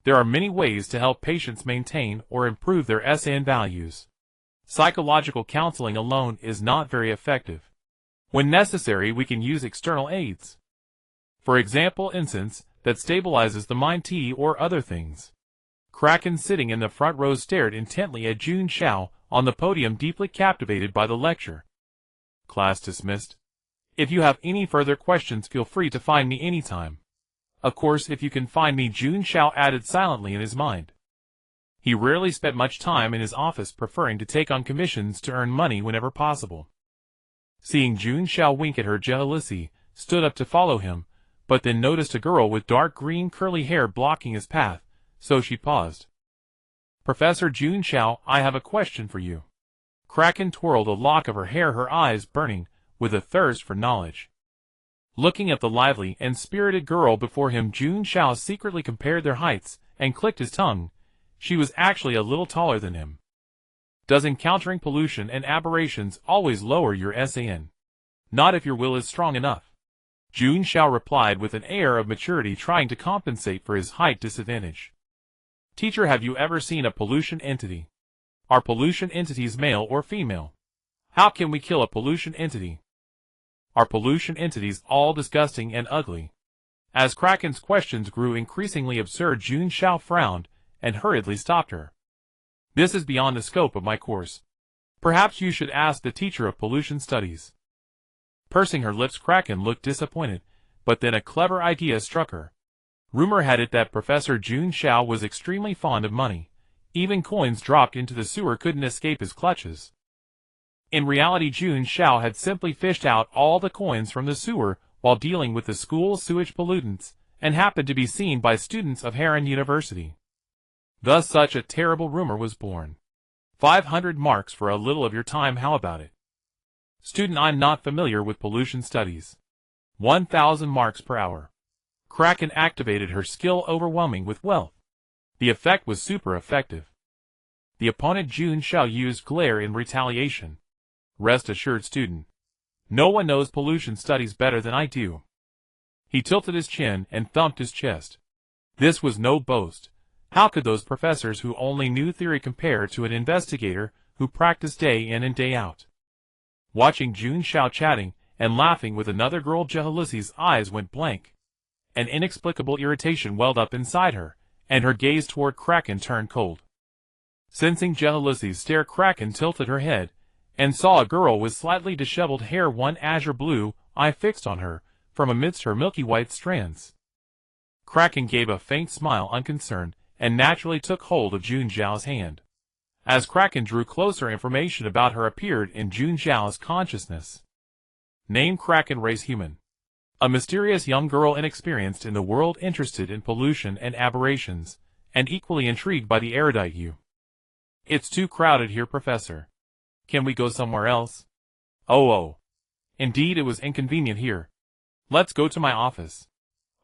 Speaker 1: There are many ways to help patients maintain or improve their SAN values. Psychological counseling alone is not very effective. When necessary, we can use external aids. For example, incense that stabilizes the mind, tea, or other things. Kraken, sitting in the front row, stared intently at Jun Xiao on the podium, deeply captivated by the lecture. "Class dismissed. If you have any further questions, feel free to find me anytime. Of course, if you can find me," Jun Xiao added silently in his mind. He rarely spent much time in his office, preferring to take on commissions to earn money whenever possible. Seeing Jun Xiao wink at her, Jealousy stood up to follow him, but then noticed a girl with dark green curly hair blocking his path, so she paused. "Professor Jun Xiao, I have a question for you." Kraken twirled a lock of her hair, her eyes burning with a thirst for knowledge. Looking at the lively and spirited girl before him, Jun Xiao secretly compared their heights and clicked his tongue. She was actually a little taller than him. "Does encountering pollution and aberrations always lower your SAN? Not if your will is strong enough." Jun Xiao replied with an air of maturity, trying to compensate for his height disadvantage. "Teacher, have you ever seen a pollution entity? Are pollution entities male or female? How can we kill a pollution entity? Are pollution entities all disgusting and ugly?" As Kraken's questions grew increasingly absurd, Jun Xiao frowned and hurriedly stopped her. "This is beyond the scope of my course. Perhaps you should ask the teacher of pollution studies." Pursing her lips, Kraken looked disappointed, but then a clever idea struck her. Rumor had it that Professor Jun Xiao was extremely fond of money. Even coins dropped into the sewer couldn't escape his clutches. In reality, Jun Xiao had simply fished out all the coins from the sewer while dealing with the school's sewage pollutants, and happened to be seen by students of Harlan University. Thus such a terrible rumor was born. 500 marks for a little of your time, how about it? Student, I'm not familiar with pollution studies. 1,000 marks per hour. Kraken activated her skill, overwhelming with wealth. The effect was super effective. The opponent, Jun Xiao, used glare in retaliation. "Rest assured, student. No one knows pollution studies better than I do." He tilted his chin and thumped his chest. This was no boast. How could those professors who only knew theory compare to an investigator who practiced day in and day out? Watching Jun Xiao chatting and laughing with another girl, Jealousy's eyes went blank. An inexplicable irritation welled up inside her, and her gaze toward Kraken turned cold. Sensing Jealousy's stare, Kraken tilted her head and saw a girl with slightly disheveled hair, one azure blue eye fixed on her from amidst her milky white strands. Kraken gave a faint smile, unconcerned, and naturally took hold of Jun Xiao's hand. As Kraken drew closer, information about her appeared in Jun Xiao's consciousness. Name: Kraken, race human. A mysterious young girl, inexperienced in the world, interested in pollution and aberrations, and equally intrigued by the erudite you. It's too crowded here, Professor. Can we go somewhere else? Oh. Indeed, it was inconvenient here. Let's go to my office.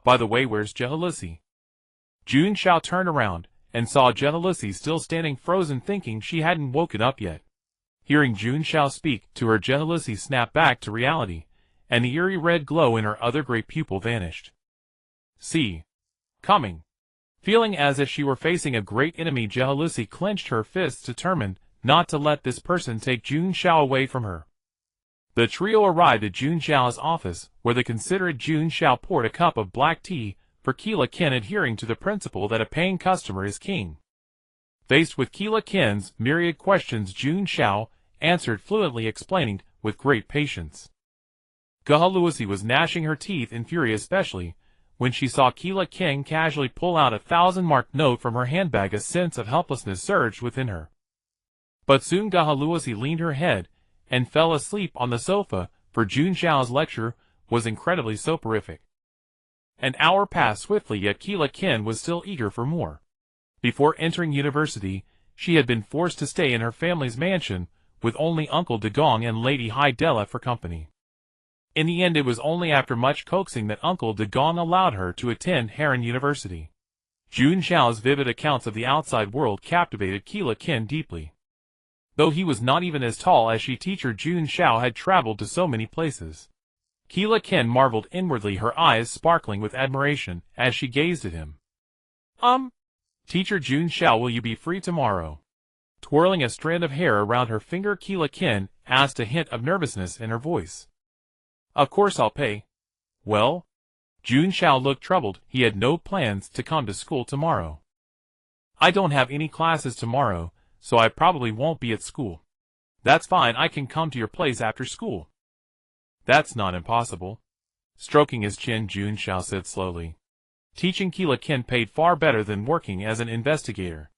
Speaker 1: By the way, where's Jealousy? Jun Xiao turned around and saw Jealousy still standing frozen, thinking she hadn't woken up yet. Hearing Jun Xiao speak to her, Jealousy snapped back to reality, and the eerie red glow in her other gray pupil vanished. See? Coming. Feeling as if she were facing a great enemy, Jealousy clenched her fists, determined not to let this person take Jun Xiao away from her. The trio arrived at Jun Xiao's office, where the considerate Jun Xiao poured a cup of black tea for Keela Kin, adhering to the principle that a paying customer is king. Faced with Keela Kin's myriad questions, Jun Xiao answered fluently, explaining with great patience. Jealousy was gnashing her teeth in fury, especially when she saw Keela Kin casually pull out a 1,000-mark note from her handbag. A sense of helplessness surged within her. But soon Jealousy leaned her head and fell asleep on the sofa, for Jun Xiao's lecture was incredibly soporific. An hour passed swiftly, yet Keela Kin was still eager for more. Before entering university, she had been forced to stay in her family's mansion, with only Uncle Dagong and Lady Haidella for company. In the end, it was only after much coaxing that Uncle Dagong allowed her to attend Harlan University. Jun Xiao's vivid accounts of the outside world captivated Keela Kin deeply. Though he was not even as tall as she, teacher Jun Xiao had traveled to so many places. Keela Kin marveled inwardly, her eyes sparkling with admiration as she gazed at him. Teacher Jun Xiao, will you be free tomorrow? Twirling a strand of hair around her finger, Keela Kin asked, a hint of nervousness in her voice. Of course I'll pay. Well? Jun Xiao looked troubled. He had no plans to come to school tomorrow. I don't have any classes tomorrow, so I probably won't be at school. That's fine, I can come to your place after school. That's not impossible. Stroking his chin, Jun Xiao said slowly. Teaching Keela Kin paid far better than working as an investigator.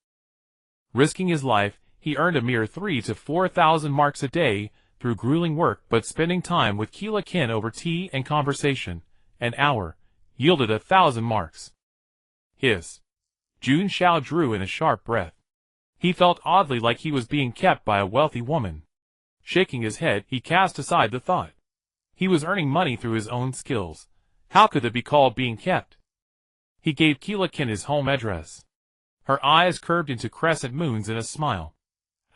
Speaker 1: Risking his life, he earned a mere 3,000 to 4,000 marks a day through grueling work, but spending time with Keela Kin over tea and conversation, an hour, yielded 1,000 marks. Hiss. Jun Xiao drew in a sharp breath. He felt oddly like he was being kept by a wealthy woman. Shaking his head, he cast aside the thought. He was earning money through his own skills. How could that be called being kept? He gave Keela Kin his home address. Her eyes curved into crescent moons in a smile.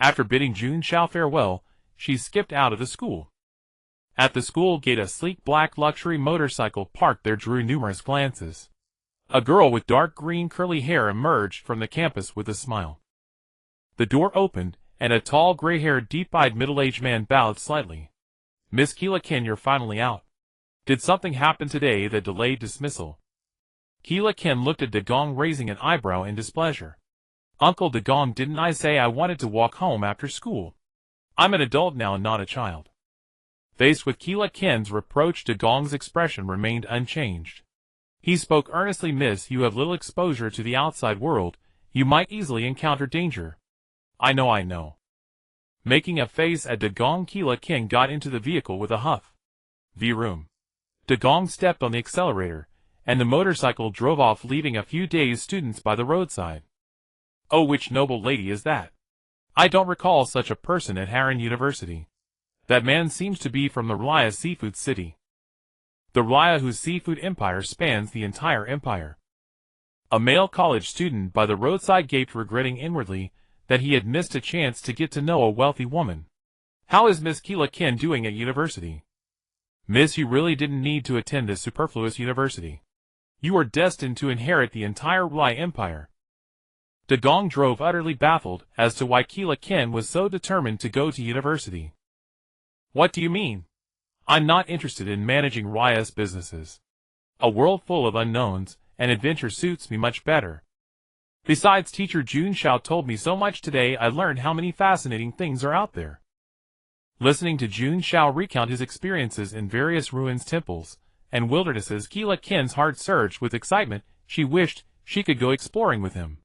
Speaker 1: After bidding Jun Xiao farewell, she skipped out of the school. At the school gate, a sleek black luxury motorcycle parked there drew numerous glances. A girl with dark green curly hair emerged from the campus with a smile. The door opened, and a tall, gray-haired, deep-eyed middle-aged man bowed slightly. Miss Keela Kin, you're finally out. Did something happen today that delayed dismissal? Keela Kin looked at Dagong, raising an eyebrow in displeasure. Uncle Dagong, didn't I say I wanted to walk home after school? I'm an adult now, not a child. Faced with Keela Kin's reproach, Dagong's expression remained unchanged. He spoke earnestly. Miss, you have little exposure to the outside world. You might easily encounter danger. I know. Making a face at Dagong, Keela Kin got into the vehicle with a huff. V-room. Dagong stepped on the accelerator, and the motorcycle drove off, leaving a few dazed students by the roadside. Oh, which noble lady is that? I don't recall such a person at Harlan University. That man seems to be from the Raya Seafood City. The Raya, whose seafood empire spans the entire empire. A male college student by the roadside gaped, regretting inwardly that he had missed a chance to get to know a wealthy woman. How is Miss Keela Kin doing at university? Miss, you really didn't need to attend this superfluous university. You are destined to inherit the entire Raya empire. Dagong drove, utterly baffled as to why Keela Kin was so determined to go to university. What do you mean? I'm not interested in managing Raya's businesses. A world full of unknowns and adventure suits me much better. Besides, teacher Jun Xiao told me so much today. I learned how many fascinating things are out there. Listening to Jun Xiao recount his experiences in various ruins, temples, and wildernesses, Keela Kin's heart surged with excitement. She wished she could go exploring with him.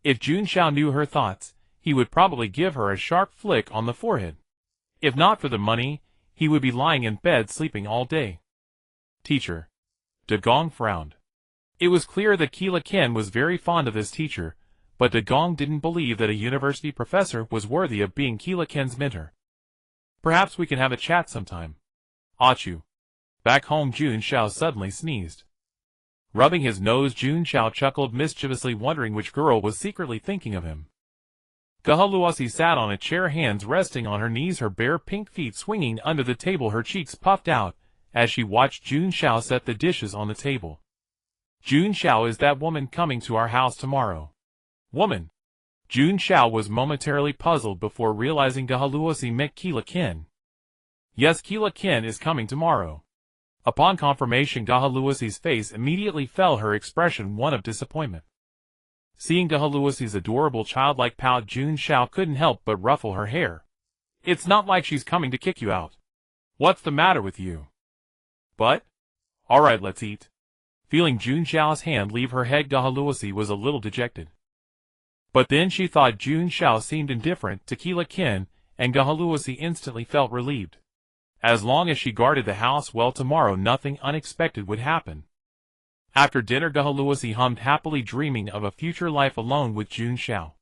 Speaker 1: If Jun Xiao knew her thoughts, he would probably give her a sharp flick on the forehead. If not for the money, he would be lying in bed sleeping all day. Teacher. De Gong frowned. It was clear that Keela Kin was very fond of this teacher, but De Gong didn't believe that a university professor was worthy of being Keela Kin's mentor. Perhaps we can have a chat sometime. Achoo. Back home, Jun Xiao suddenly sneezed. Rubbing his nose, Jun Xiao chuckled mischievously, wondering which girl was secretly thinking of him. Gahaluasi sat on a chair, hands resting on her knees, her bare pink feet swinging under the table, her cheeks puffed out as she watched Jun Xiao set the dishes on the table. Jun Xiao, is that woman coming to our house tomorrow? Woman? Jun Xiao was momentarily puzzled before realizing Gahaluasi meant Keela Kin. Yes, Keela Kin is coming tomorrow. Upon confirmation, Gahaluasi's face immediately fell, her expression one of disappointment. Seeing Gahaluasi's adorable childlike pout, Jun Xiao couldn't help but ruffle her hair. It's not like she's coming to kick you out. What's the matter with you? But? Alright, let's eat. Feeling Jun Xiao's hand leave her head, Gahaluasi was a little dejected. But then she thought Jun Xiao seemed indifferent to Keela Kin, and Gahaluasi instantly felt relieved. As long as she guarded the house well, tomorrow nothing unexpected would happen. After dinner, Gahaluasi hummed happily, dreaming of a future life alone with Jun Xiao.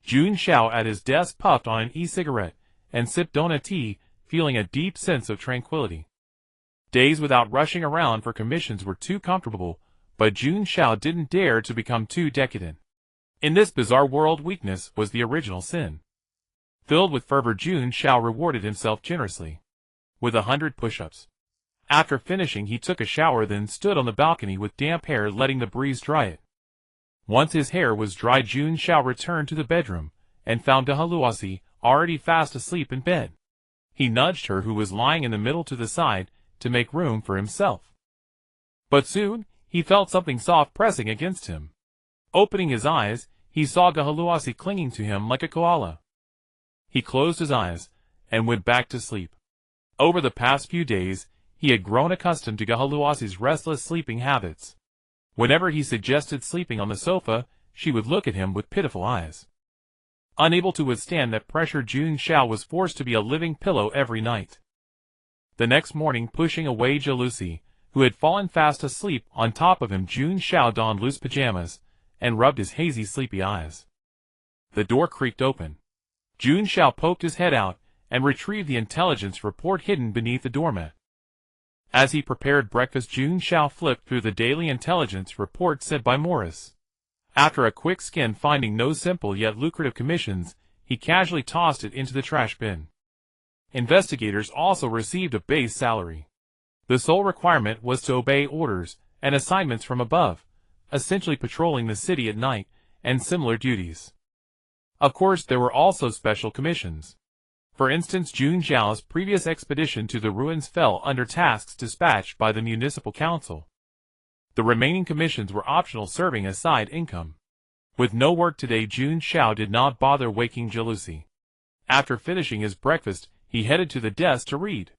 Speaker 1: Jun Xiao at his desk puffed on an e-cigarette and sipped donut tea, feeling a deep sense of tranquility. Days without rushing around for commissions were too comfortable, but Jun Xiao didn't dare to become too decadent. In this bizarre world, weakness was the original sin. Filled with fervor, Jun Xiao rewarded himself generously with 100 push-ups. After finishing, he took a shower, then stood on the balcony with damp hair, letting the breeze dry it. Once his hair was dry, Jun Xiao returned to the bedroom and found Gahaluasi already fast asleep in bed. He nudged her, who was lying in the middle, to the side to make room for himself. But soon, he felt something soft pressing against him. Opening his eyes, he saw Gahaluasi clinging to him like a koala. He closed his eyes and went back to sleep. Over the past few days, he had grown accustomed to Gahaluasi's restless sleeping habits. Whenever he suggested sleeping on the sofa, she would look at him with pitiful eyes. Unable to withstand that pressure, Jun Xiao was forced to be a living pillow every night. The next morning, pushing away Jalousie, who had fallen fast asleep on top of him, Jun Xiao donned loose pajamas and rubbed his hazy, sleepy eyes. The door creaked open. Jun Xiao poked his head out and retrieved the intelligence report hidden beneath the doormat. As he prepared breakfast, Jun Xiao flipped through the daily intelligence report sent by Morris. After a quick scan, finding no simple yet lucrative commissions, he casually tossed it into the trash bin. Investigators also received a base salary. The sole requirement was to obey orders and assignments from above, essentially patrolling the city at night and similar duties. Of course, there were also special commissions. For instance, Jun Xiao's previous expedition to the ruins fell under tasks dispatched by the municipal council. The remaining commissions were optional, serving as side income. With no work today, Jun Xiao did not bother waking Jalousie. After finishing his breakfast, he headed to the desk to read.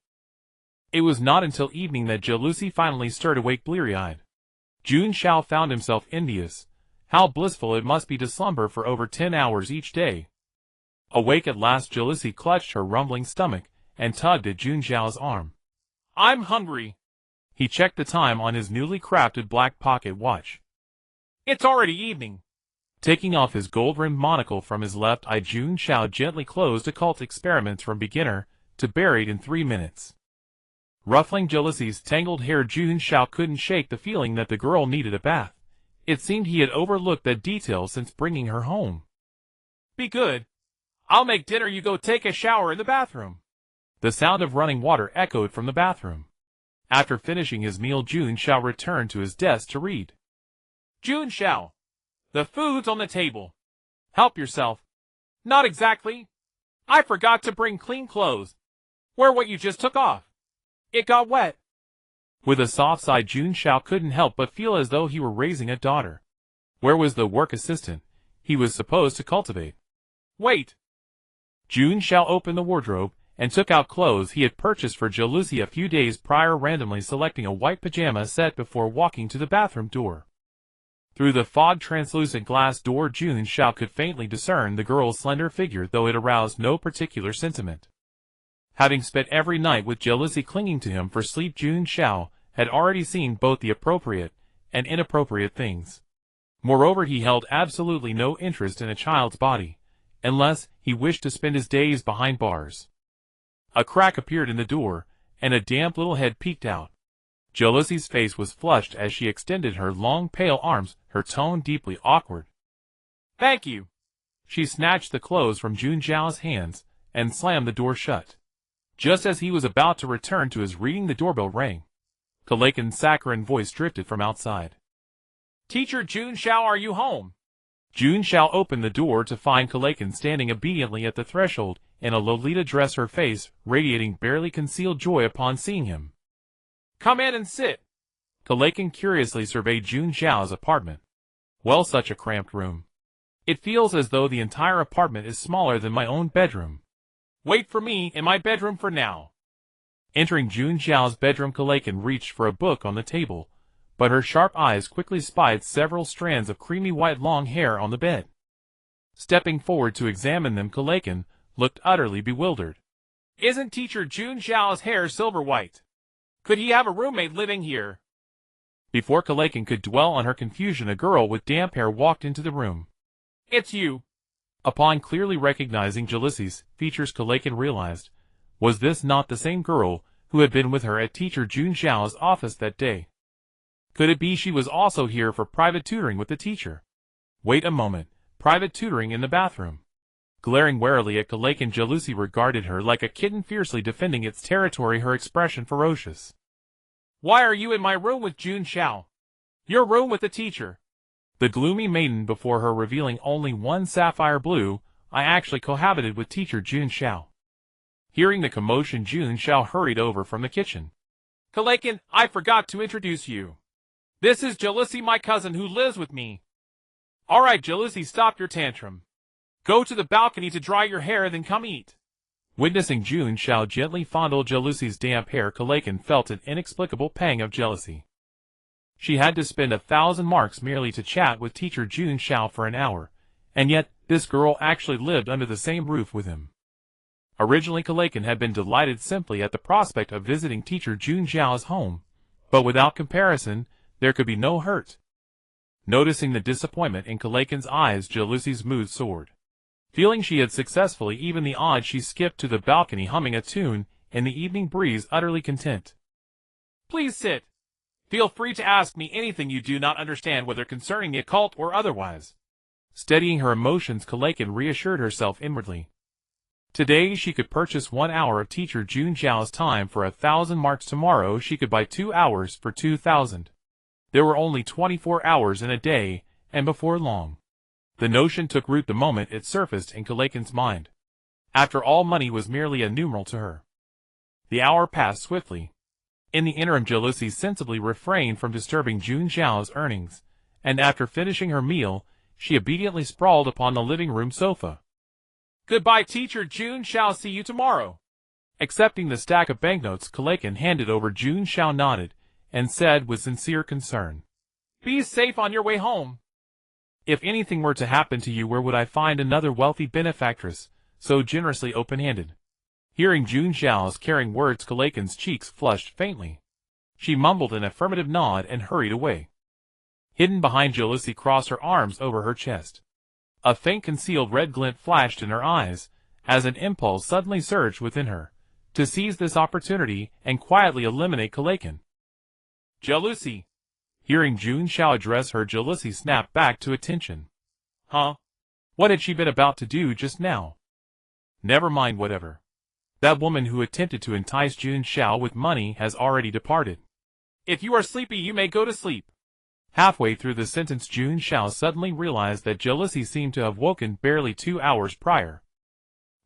Speaker 1: It was not until evening that Jalousie finally stirred awake, bleary-eyed. Jun Xiao found himself envious. How blissful it must be to slumber for over 10 hours each day. Awake at last, Jalousie clutched her rumbling stomach and tugged at Jun Xiao's arm. I'm hungry. He checked the time on his newly crafted black pocket watch. It's already evening. Taking off his gold-rimmed monocle from his left eye, Jun Xiao gently closed occult experiments from beginner to buried in 3 minutes. Ruffling Jalousie's tangled hair, Jun Xiao couldn't shake the feeling that the girl needed a bath. It seemed he had overlooked that detail since bringing her home. Be good. I'll make dinner, you go take a shower in the bathroom. The sound of running water echoed from the bathroom. After finishing his meal, Jun Xiao returned to his desk to read. Jun Xiao. The food's on the table. Help yourself. Not exactly. I forgot to bring clean clothes. Wear what you just took off. It got wet. With a soft sigh, Jun Xiao couldn't help but feel as though he were raising a daughter. Where was the work assistant he was supposed to cultivate? Wait. Jun Xiao opened the wardrobe and took out clothes he had purchased for Jalusi a few days prior, randomly selecting a white pajama set before walking to the bathroom door. Through the fog-translucent glass door, Jun Xiao could faintly discern the girl's slender figure, though it aroused no particular sentiment. Having spent every night with Jalusi clinging to him for sleep, Jun Xiao had already seen both the appropriate and inappropriate things. Moreover, he held absolutely no interest in a child's body, unless he wished to spend his days behind bars. A crack appeared in the door, and a damp little head peeked out. Jalusi's face was flushed as she extended her long pale arms, her tone deeply awkward.
Speaker 2: "Thank you."
Speaker 1: She snatched the clothes from Jun Xiao's hands and slammed the door shut. Just as he was about to return to his reading, the doorbell rang. Kalakin's saccharine voice drifted from outside.
Speaker 2: "Teacher Jun Xiao, are you home?"
Speaker 1: Jun Xiao opened the door to find Kalakin standing obediently at the threshold in a Lolita dress, her face radiating barely concealed joy upon seeing him.
Speaker 2: "Come in and sit."
Speaker 1: Kalakin curiously surveyed Jun Xiao's apartment. Well, such a cramped room. It feels as though the entire apartment is smaller than my own bedroom.
Speaker 2: "Wait for me in my bedroom for now."
Speaker 1: Entering Jun Xiao's bedroom, Kalakin reached for a book on the table, but her sharp eyes quickly spied several strands of creamy white long hair on the bed. Stepping forward to examine them, Kalakin looked utterly bewildered.
Speaker 2: "Isn't Teacher Jun Xiao's hair silver white? Could he have a roommate living here?"
Speaker 1: Before Kalakin could dwell on her confusion, a girl with damp hair walked into the room.
Speaker 2: "It's you."
Speaker 1: Upon clearly recognizing Jalusi's features, Kalakin realized, was this not the same girl who had been with her at Teacher Jun Xiao's office that day? Could it be she was also here for private tutoring with the teacher? Wait a moment, private tutoring in the bathroom? Glaring warily at Kalakin, Jalusi regarded her like a kitten fiercely defending its territory, her expression ferocious.
Speaker 2: "Why are you in my room with Jun Xiao? Your room with the teacher."
Speaker 1: The gloomy maiden before her revealing only one sapphire blue, "I actually cohabited with Teacher Jun Xiao." Hearing the commotion, Jun Xiao hurried over from the kitchen.
Speaker 2: "Kalakin, I forgot to introduce you. This is Jalusi, my cousin, who lives with me." "All right, Jalusi, stop your tantrum. Go to the balcony to dry your hair, then come eat."
Speaker 1: Witnessing Jun Xiao gently fondle Jalusi's damp hair, Kalakin felt an inexplicable pang of jealousy. She had to spend 1,000 marks merely to chat with Teacher Jun Xiao for an hour, and yet this girl actually lived under the same roof with him. Originally, Kalakin had been delighted simply at the prospect of visiting Teacher Jun Xiao's home, but without comparison, there could be no hurt. Noticing the disappointment in Kalakin's eyes, Jalusi's mood soared. Feeling she had successfully evened the odds, she skipped to the balcony, humming a tune in the evening breeze, utterly content.
Speaker 2: "Please sit. Feel free to ask me anything you do not understand, whether concerning the occult or otherwise."
Speaker 1: Steadying her emotions, Kalakin reassured herself inwardly. Today she could purchase 1 hour of Teacher Jun Xiao's time for 1,000 marks. Tomorrow she could buy 2 hours for 2,000. There were only 24 hours in a day, and before long. The notion took root the moment it surfaced in Kalakin's mind. After all, money was merely a numeral to her. The hour passed swiftly. In the interim, Jalusi sensibly refrained from disturbing Jun Xiao's earnings, and after finishing her meal, she obediently sprawled upon the living room sofa.
Speaker 2: "Goodbye, Teacher Jun Xiao. See you tomorrow."
Speaker 1: Accepting the stack of banknotes Kalakin handed over, Jun Xiao nodded and said with sincere concern,
Speaker 2: "Be safe on your way home."
Speaker 1: "If anything were to happen to you, where would I find another wealthy benefactress so generously open-handed?" Hearing Jun Xiao's caring words, Kalakin's cheeks flushed faintly. She mumbled an affirmative nod and hurried away. Hidden behind, Jalusi crossed her arms over her chest. A faint concealed red glint flashed in her eyes, as an impulse suddenly surged within her, to seize this opportunity and quietly eliminate Kalakin.
Speaker 2: "Jalusi."
Speaker 1: Hearing Jun Xiao address her, Jalusi snapped back to attention.
Speaker 2: "Huh?
Speaker 1: What had she been about to do just now? Never mind, whatever. That woman who attempted to entice Jun Xiao with money has already departed.
Speaker 2: If you are sleepy, you may go to sleep."
Speaker 1: Halfway through the sentence, Jun Xiao suddenly realized that Jalusi seemed to have woken barely 2 hours prior.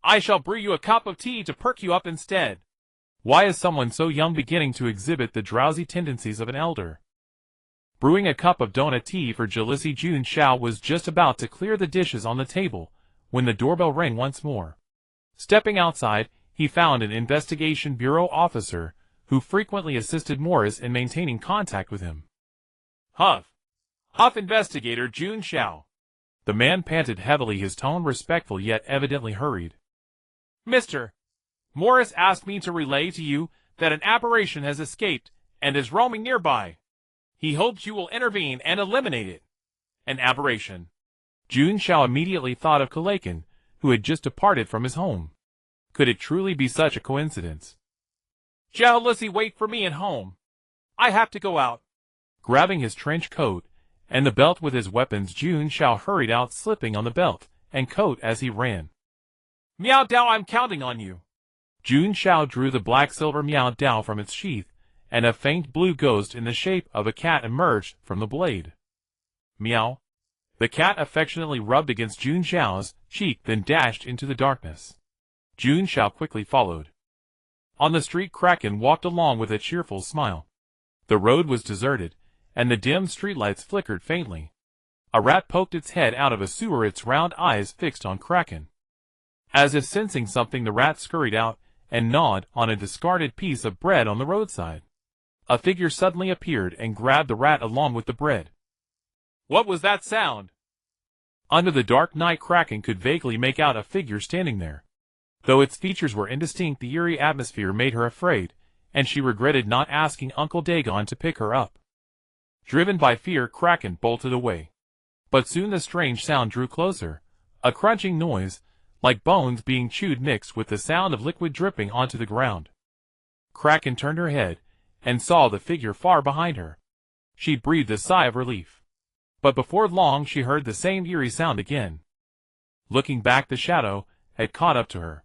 Speaker 2: "I shall brew you a cup of tea to perk you up instead."
Speaker 1: Why is someone so young beginning to exhibit the drowsy tendencies of an elder? Brewing a cup of donut tea for Jalusi, Jun Xiao was just about to clear the dishes on the table when the doorbell rang once more. Stepping outside, he found an Investigation Bureau officer who frequently assisted Morris in maintaining contact with him.
Speaker 2: Huff Investigator Jun Xiao.
Speaker 1: The man panted heavily, his tone respectful yet evidently hurried.
Speaker 2: Mr. Morris asked me to relay to you that an aberration has escaped and is roaming nearby. He hopes you will intervene and eliminate it.
Speaker 1: An aberration. Jun Xiao immediately thought of Kalakin, who had just departed from his home. Could it truly be such a coincidence?
Speaker 2: Jealousy, wait for me at home. I have to go out.
Speaker 1: Grabbing his trench coat and the belt with his weapons, Jun Xiao hurried out, slipping on the belt and coat as he ran.
Speaker 2: Miao Dao, I'm counting on you.
Speaker 1: Jun Xiao drew the black-silver Miao Dao from its sheath, and a faint blue ghost in the shape of a cat emerged from the blade. Meow. The cat affectionately rubbed against Jun Xiao's cheek, then dashed into the darkness. Jun Xiao quickly followed. On the street, Kraken walked along with a cheerful smile. The road was deserted, and the dim streetlights flickered faintly. A rat poked its head out of a sewer, its round eyes fixed on Kraken. As if sensing something, the rat scurried out and gnawed on a discarded piece of bread on the roadside. A figure suddenly appeared and grabbed the rat along with the bread.
Speaker 2: What was that sound?
Speaker 1: Under the dark night, Kraken could vaguely make out a figure standing there. Though its features were indistinct, the eerie atmosphere made her afraid, and she regretted not asking Uncle Dagon to pick her up. Driven by fear, Kraken bolted away. But soon the strange sound drew closer, a crunching noise, like bones being chewed, mixed with the sound of liquid dripping onto the ground. Kraken turned her head and saw the figure far behind her. She breathed a sigh of relief. But before long she heard the same eerie sound again. Looking back, the shadow had caught up to her.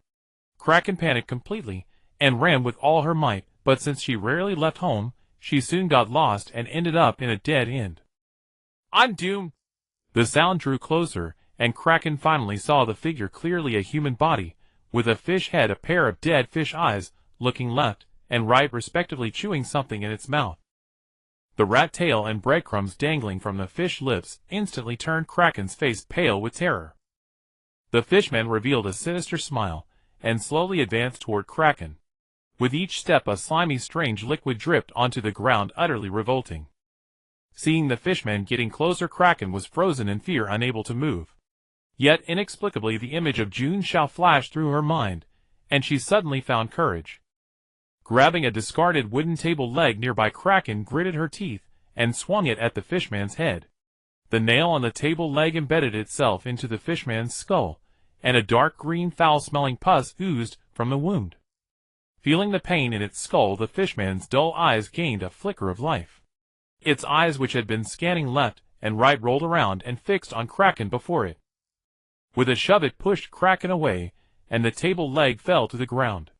Speaker 1: Kraken panicked completely and ran with all her might, but since she rarely left home, she soon got lost and ended up in a dead end.
Speaker 2: I'm doomed.
Speaker 1: The sound drew closer, and Kraken finally saw the figure clearly, a human body, with a fish head, a pair of dead fish eyes, looking left and right respectively, chewing something in its mouth. The rat tail and breadcrumbs dangling from the fish lips instantly turned Kraken's face pale with terror. The fishman revealed a sinister smile and slowly advanced toward Kraken. With each step a slimy, strange liquid dripped onto the ground, utterly revolting. Seeing the fishman getting closer, Kraken was frozen in fear, unable to move. Yet inexplicably the image of Jun Xiao flashed through her mind, and she suddenly found courage. Grabbing a discarded wooden table leg nearby, Kraken gritted her teeth and swung it at the fishman's head. The nail on the table leg embedded itself into the fishman's skull, and a dark green, foul-smelling pus oozed from the wound. Feeling the pain in its skull, the fishman's dull eyes gained a flicker of life. Its eyes, which had been scanning left and right, rolled around and fixed on Kraken before it. With a shove it pushed Kraken away, and the table leg fell to the ground.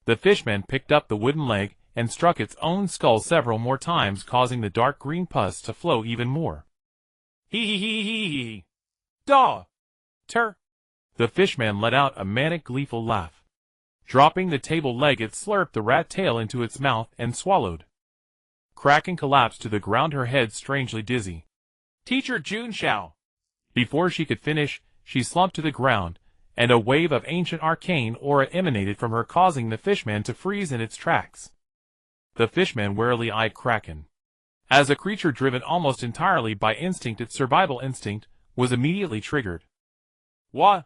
Speaker 1: The fishman picked up the wooden leg and struck its own skull several more times, causing the dark green pus to flow even more.
Speaker 2: Hee. Daw. Tur.
Speaker 1: The fishman let out a manic, gleeful laugh. Dropping the table leg, it slurped the rat tail into its mouth and swallowed. Kraken collapsed to the ground, her head strangely dizzy.
Speaker 2: Teacher Jun Xiao.
Speaker 1: Before she could finish, she slumped to the ground, and a wave of ancient arcane aura emanated from her, causing the fishman to freeze in its tracks. The fishman warily eyed Kraken. As a creature driven almost entirely by instinct, its survival instinct was immediately triggered.
Speaker 2: What?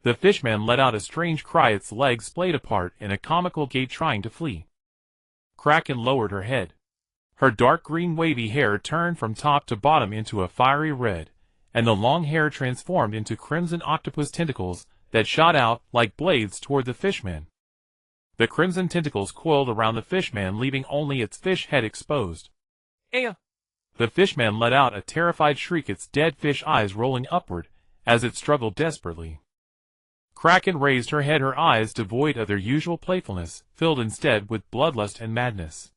Speaker 1: The fishman let out a strange cry, its legs splayed apart in a comical gait, trying to flee. Kraken lowered her head. Her dark green wavy hair turned from top to bottom into a fiery red, and the long hair transformed into crimson octopus tentacles that shot out like blades toward the fishman. The crimson tentacles coiled around the fishman, leaving only its fish head exposed.
Speaker 2: Eh.
Speaker 1: The fishman let out a terrified shriek, its dead fish eyes rolling upward as it struggled desperately. Kraken raised her head, her eyes devoid of their usual playfulness, filled instead with bloodlust and madness.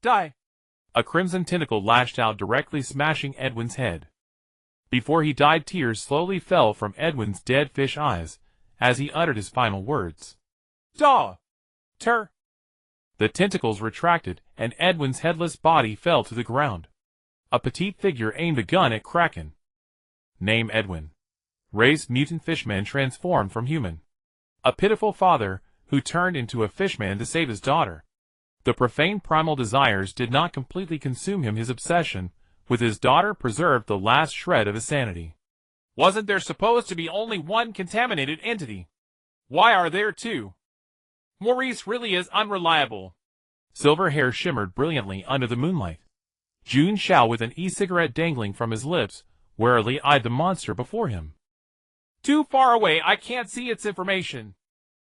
Speaker 2: Die!
Speaker 1: A crimson tentacle lashed out, directly smashing Edwin's head. Before he died, tears slowly fell from Edwin's dead fish eyes as he uttered his final words.
Speaker 2: Daw! Tur!
Speaker 1: The tentacles retracted, and Edwin's headless body fell to the ground. A petite figure aimed a gun at Kraken. Name Edwin. Race mutant fishman transformed from human. A pitiful father who turned into a fishman to save his daughter. The profane primal desires did not completely consume him. His obsession with his daughter preserved the last shred of his sanity.
Speaker 2: Wasn't there supposed to be only one contaminated entity? Why are there two? Maurice really is unreliable.
Speaker 1: Silver hair shimmered brilliantly under the moonlight. Jun Xiao, with an e-cigarette dangling from his lips, warily eyed the monster before him.
Speaker 2: Too far away, I can't see its information.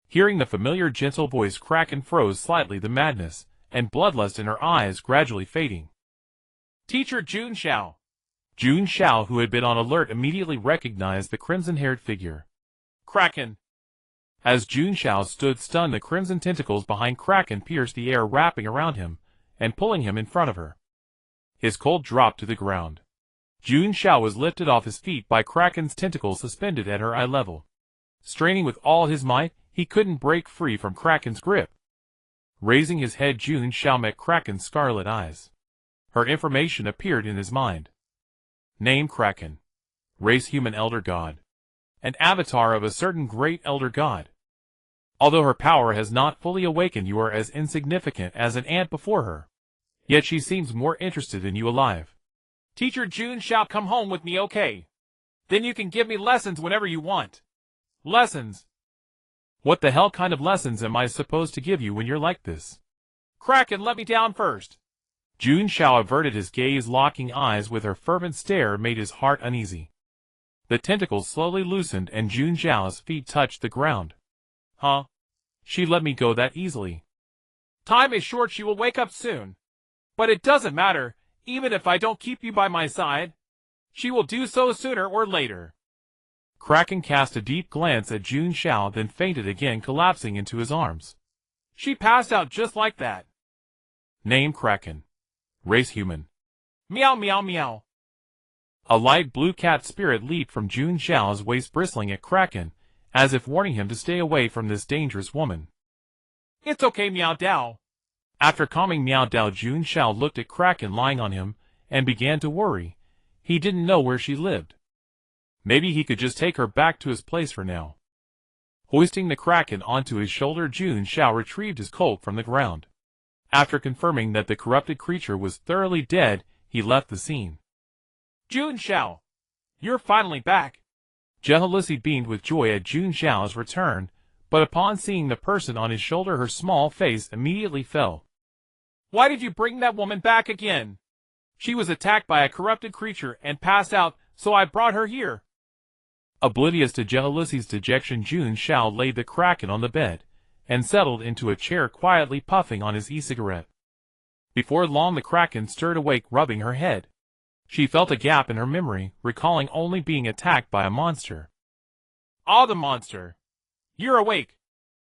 Speaker 1: Hearing the familiar gentle voice, Kraken froze slightly, the madness and bloodlust in her eyes gradually fading.
Speaker 2: Teacher Jun Xiao.
Speaker 1: Jun Xiao, who had been on alert, immediately recognized the crimson-haired figure.
Speaker 2: Kraken.
Speaker 1: As Jun Xiao stood stunned, the crimson tentacles behind Kraken pierced the air, wrapping around him and pulling him in front of her. His cold dropped to the ground. Jun Xiao was lifted off his feet by Kraken's tentacles suspended at her eye level. Straining with all his might, he couldn't break free from Kraken's grip. Raising his head, Jun Xiao met Kraken's scarlet eyes. Her information appeared in his mind. Name: Kraken. Race: human, elder god. An avatar of a certain great elder god. Although her power has not fully awakened, you are as insignificant as an ant before her. Yet she seems more interested in you alive.
Speaker 2: Teacher Jun Xiao, come home with me, okay? Then you can give me lessons whenever you want. Lessons?
Speaker 1: What the hell kind of lessons am I supposed to give you when you're like this?
Speaker 2: Kraken, let me down first.
Speaker 1: Jun Xiao averted his gaze, locking eyes with her fervent stare made his heart uneasy. The tentacles slowly loosened and Jun Xiao's feet touched the ground.
Speaker 2: Huh?
Speaker 1: She let me go that easily.
Speaker 2: Time is short, she will wake up soon. But it doesn't matter, even if I don't keep you by my side. She will do so sooner or later.
Speaker 1: Kraken cast a deep glance at Jun Xiao, then fainted again, collapsing into his arms.
Speaker 2: She passed out just like that.
Speaker 1: Name: Kraken. Race: human.
Speaker 2: Meow meow meow.
Speaker 1: A light blue cat spirit leaped from Jun Xiao's waist, bristling at Kraken, as if warning him to stay away from this dangerous woman.
Speaker 2: It's okay, Meow Dao.
Speaker 1: After calming Meow Dao, Jun Xiao looked at Kraken lying on him and began to worry. He didn't know where she lived. Maybe he could just take her back to his place for now. Hoisting the Kraken onto his shoulder, Jun Xiao retrieved his Colt from the ground. After confirming that the corrupted creature was thoroughly dead, he left the scene.
Speaker 2: Jun Xiao, you're finally back.
Speaker 1: Jealousy beamed with joy at Jun Xiao's return, but upon seeing the person on his shoulder, her small face immediately fell.
Speaker 2: Why did you bring that woman back again? She was attacked by a corrupted creature and passed out, so I brought her here.
Speaker 1: Oblivious to Jealousy's dejection, Jun Xiao laid the Kraken on the bed and settled into a chair, quietly puffing on his e-cigarette. Before long, the Kraken stirred awake, rubbing her head. She felt a gap in her memory, recalling only being attacked by a monster.
Speaker 2: Ah, the monster. You're awake.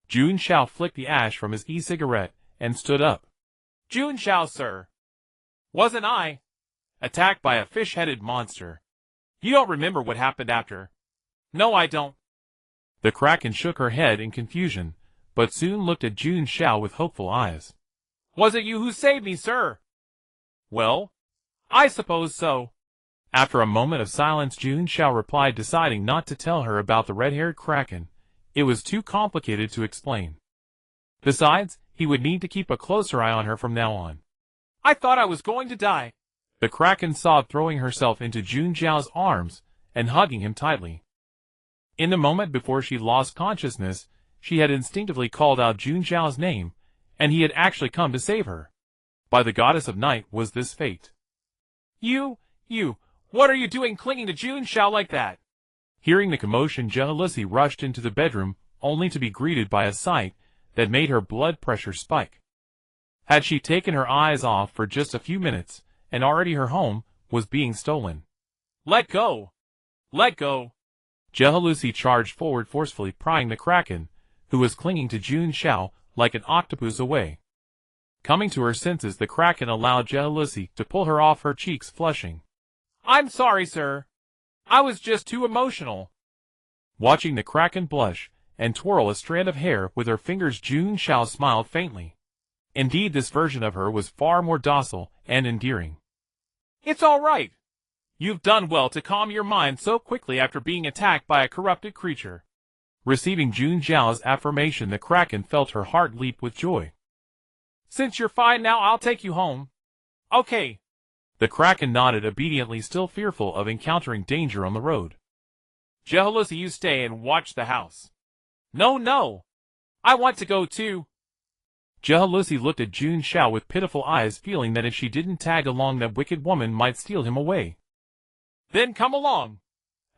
Speaker 1: Jun Xiao flicked the ash from his e-cigarette and stood up.
Speaker 2: Jun Xiao, sir. Wasn't I attacked by a fish-headed monster? You don't remember what happened after? No, I don't.
Speaker 1: The Kraken shook her head in confusion, but soon looked at Jun Xiao with hopeful eyes.
Speaker 2: Was it you who saved me, sir? Well, I suppose so.
Speaker 1: After a moment of silence, Jun Xiao replied, deciding not to tell her about the red-haired Kraken. It was too complicated to explain. Besides, he would need to keep a closer eye on her from now on.
Speaker 2: I thought I was going to die.
Speaker 1: The Kraken sobbed, throwing herself into Jun Xiao's arms and hugging him tightly. In the moment before she lost consciousness, she had instinctively called out Jun Xiao's name, and he had actually come to save her. By the goddess of night was this fate.
Speaker 2: You, what are you doing clinging to Jun Xiao like that?
Speaker 1: Hearing the commotion, Jealousy rushed into the bedroom, only to be greeted by a sight that made her blood pressure spike. Had she taken her eyes off for just a few minutes, and already her home was being stolen.
Speaker 2: Let go! Let go!
Speaker 1: Jealousy charged forward, forcefully prying the Kraken, who was clinging to Jun Xiao like an octopus, away. Coming to her senses, the Kraken allowed Jealousy to pull her off, her cheeks flushing.
Speaker 2: I'm sorry, sir. I was just too emotional.
Speaker 1: Watching the Kraken blush and twirl a strand of hair with her fingers, Jun Xiao smiled faintly. Indeed, this version of her was far more docile and endearing.
Speaker 2: It's all right. You've done well to calm your mind so quickly after being attacked by a corrupted creature.
Speaker 1: Receiving Jun Xiao's affirmation, the Kraken felt her heart leap with joy.
Speaker 2: Since you're fine now, I'll take you home. Okay.
Speaker 1: The Kraken nodded obediently, still fearful of encountering danger on the road.
Speaker 2: Jealousy, you stay and watch the house. No. I want to go too.
Speaker 1: Jealousy looked at Jun Xiao with pitiful eyes, feeling that if she didn't tag along, that wicked woman might steal him away.
Speaker 2: Then come along.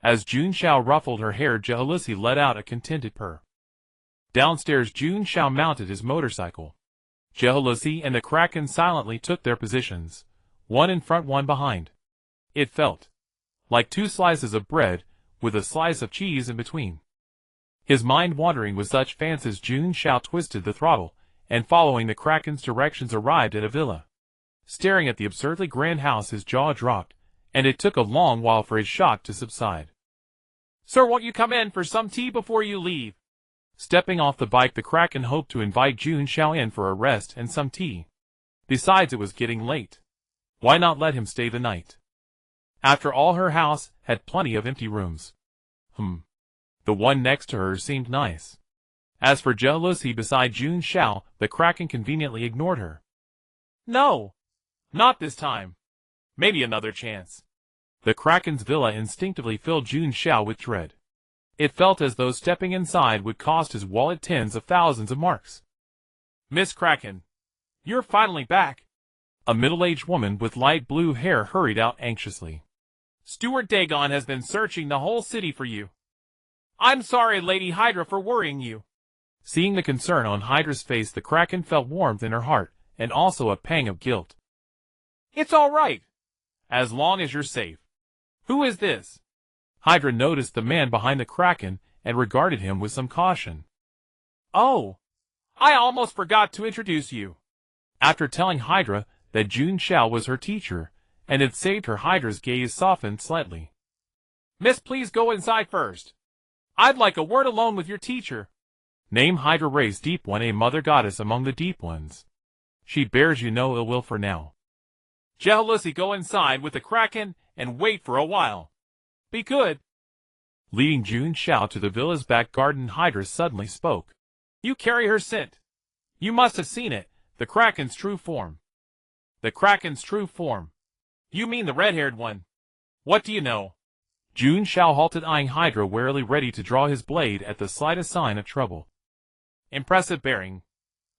Speaker 1: As Jun Xiao ruffled her hair, Jealousy let out a contented purr. Downstairs, Jun Xiao mounted his motorcycle. Jealousy and the Kraken silently took their positions, one in front, one behind. It felt like two slices of bread, with a slice of cheese in between. His mind wandering with such fancies, Jun Xiao twisted the throttle, and following the Kraken's directions arrived at a villa. Staring at the absurdly grand house, his jaw dropped, and it took a long while for his shock to subside.
Speaker 2: Sir, won't you come in for some tea before you leave?
Speaker 1: Stepping off the bike, the Kraken hoped to invite Jun Xiao in for a rest and some tea. Besides, it was getting late. Why not let him stay the night? After all, her house had plenty of empty rooms. The one next to her seemed nice. As for Jealousy beside Jun Xiao, the Kraken conveniently ignored her.
Speaker 2: No, not this time. Maybe another chance.
Speaker 1: The Kraken's villa instinctively filled Jun Xiao with dread. It felt as though stepping inside would cost his wallet tens of thousands of marks.
Speaker 2: Miss Kraken, you're finally back.
Speaker 1: A middle-aged woman with light blue hair hurried out anxiously.
Speaker 2: Steward Dagon has been searching the whole city for you. I'm sorry, Lady Hydra, for worrying you.
Speaker 1: Seeing the concern on Hydra's face, the Kraken felt warmth in her heart, and also a pang of guilt.
Speaker 2: It's all right, as long as you're safe. Who is this?
Speaker 1: Hydra noticed the man behind the Kraken and regarded him with some caution.
Speaker 2: Oh, I almost forgot to introduce you.
Speaker 1: After telling Hydra that Jun Xiao was her teacher, and had saved her, Hydra's gaze softened slightly.
Speaker 2: Miss, please go inside first. I'd like a word alone with your teacher.
Speaker 1: Name Hydra, race Deep One, a mother goddess among the Deep Ones. She bears you no ill will for now.
Speaker 2: Jealousy, go inside with the Kraken and wait for a while. Be good.
Speaker 1: Leading Jun Xiao to the villa's back garden, Hydra suddenly spoke.
Speaker 2: You carry her scent. You must have seen it, the Kraken's true form. The Kraken's true form. You mean the red-haired one. What do you know?
Speaker 1: Jun Xiao halted, eyeing Hydra warily, ready to draw his blade at the slightest sign of trouble.
Speaker 2: Impressive bearing.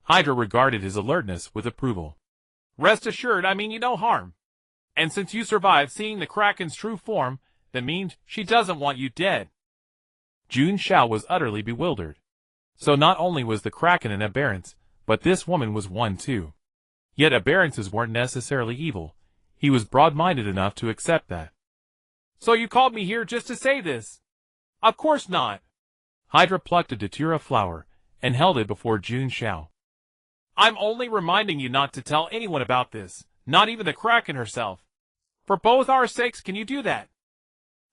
Speaker 1: Hydra regarded his alertness with approval.
Speaker 2: Rest assured, I mean you no harm. And since you survived seeing the Kraken's true form, that means she doesn't want you dead.
Speaker 1: Jun Xiao was utterly bewildered. So not only was the Kraken an aberrance, but this woman was one too. Yet aberrances weren't necessarily evil. He was broad-minded enough to accept that.
Speaker 2: So you called me here just to say this? Of course not.
Speaker 1: Hydra plucked a datura flower and held it before Jun Xiao.
Speaker 2: I'm only reminding you not to tell anyone about this, not even the Kraken herself. For both our sakes, can you do that?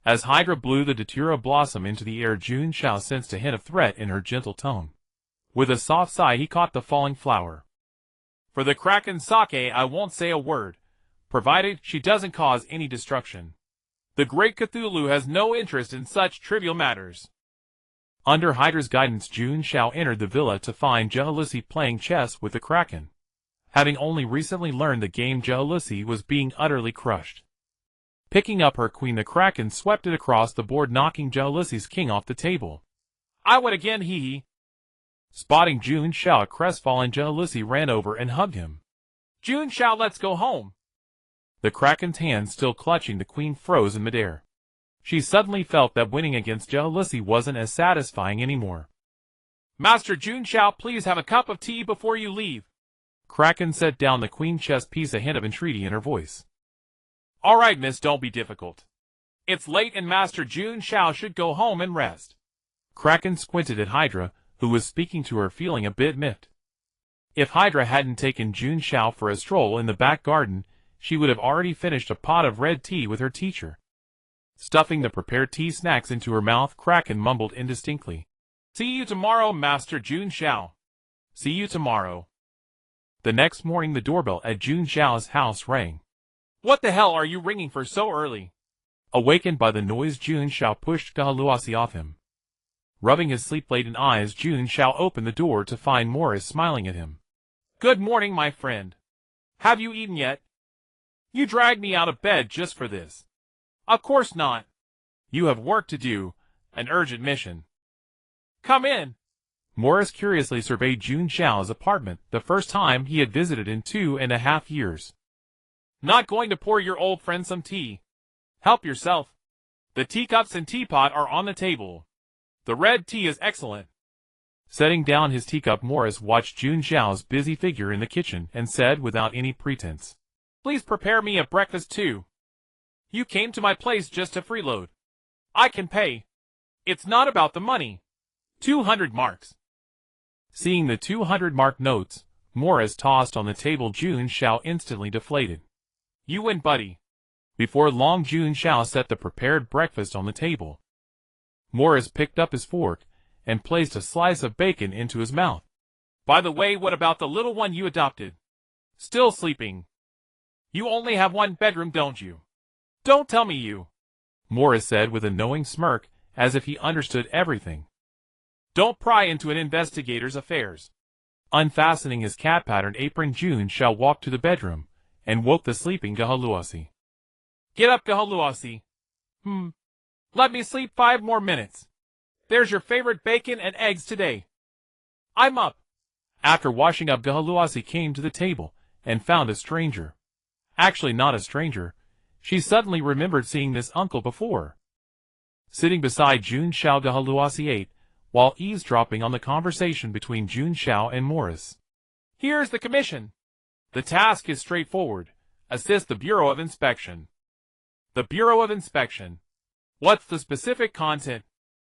Speaker 1: As Hydra blew the datura blossom into the air, Jun Xiao sensed a hint of threat in her gentle tone. With a soft sigh, he caught the falling flower.
Speaker 2: For the Kraken's sake, I won't say a word, provided she doesn't cause any destruction. The great Cthulhu has no interest in such trivial matters.
Speaker 1: Under Hydra's guidance, Jun Xiao entered the villa to find Jealousy playing chess with the Kraken. Having only recently learned the game, Jealousy was being utterly crushed. Picking up her queen, the Kraken swept it across the board, knocking Jealousy's king off the table.
Speaker 2: I win again, hee.
Speaker 1: Spotting Jun Xiao, crestfallen, Jealousy ran over and hugged him.
Speaker 2: Jun Xiao, let's go home.
Speaker 1: The Kraken's hand still clutching the queen froze in midair. She suddenly felt that winning against Jealousy wasn't as satisfying anymore.
Speaker 2: Master Jun Xiao, please have a cup of tea before you leave.
Speaker 1: Kraken set down the queen chess piece, a hint of entreaty in her voice.
Speaker 2: All right, miss, don't be difficult. It's late and Master Jun Xiao should go home and rest.
Speaker 1: Kraken squinted at Hydra, who was speaking to her, feeling a bit miffed. If Hydra hadn't taken Jun Xiao for a stroll in the back garden, she would have already finished a pot of red tea with her teacher. Stuffing the prepared tea snacks into her mouth, Kraken mumbled indistinctly.
Speaker 2: See you tomorrow, Master Jun Xiao. See you tomorrow.
Speaker 1: The next morning, the doorbell at Jun Xiao's house rang.
Speaker 2: What the hell are you ringing for so early?
Speaker 1: Awakened by the noise, Jun Xiao pushed Jealousy off him. Rubbing his sleep-laden eyes, Jun Xiao opened the door to find Morris smiling at him.
Speaker 2: Good morning, my friend. Have you eaten yet? You dragged me out of bed just for this. Of course not. You have work to do, an urgent mission. Come in.
Speaker 1: Morris curiously surveyed Jun Xiao's apartment, the first time he had visited in 2.5 years.
Speaker 2: Not going to pour your old friend some tea? Help yourself. The teacups and teapot are on the table. The red tea is excellent.
Speaker 1: Setting down his teacup, Morris watched Jun Xiao's busy figure in the kitchen and said without any pretense,
Speaker 2: Please prepare me a breakfast too. You came to my place just to freeload. I can pay. It's not about the money. 200 marks.
Speaker 1: Seeing the 200-mark notes, Morris tossed on the table. Jun Xiao instantly deflated.
Speaker 2: You win, buddy.
Speaker 1: Before long, Jun Xiao set the prepared breakfast on the table. Morris picked up his fork and placed a slice of bacon into his mouth.
Speaker 2: By the way, what about the little one you adopted? Still sleeping. You only have one bedroom, don't you? Don't tell me you.
Speaker 1: Morris said with a knowing smirk, as if he understood everything.
Speaker 2: Don't pry into an investigator's affairs.
Speaker 1: Unfastening his cat-patterned apron, Jun Xiao walked to the bedroom and woke the sleeping Gehaluasi.
Speaker 2: Get up, Gehaluasi. Let me sleep 5 more minutes. There's your favorite bacon and eggs today. I'm up.
Speaker 1: After washing up, Gehaluasi came to the table and found a stranger. Actually, not a stranger. She suddenly remembered seeing this uncle before. Sitting beside Jun Xiao, Gehaluasi ate, while eavesdropping on the conversation between Jun Xiao and Morris.
Speaker 2: Here's the commission. The task is straightforward. Assist the Bureau of Inspection. The Bureau of Inspection. What's the specific content?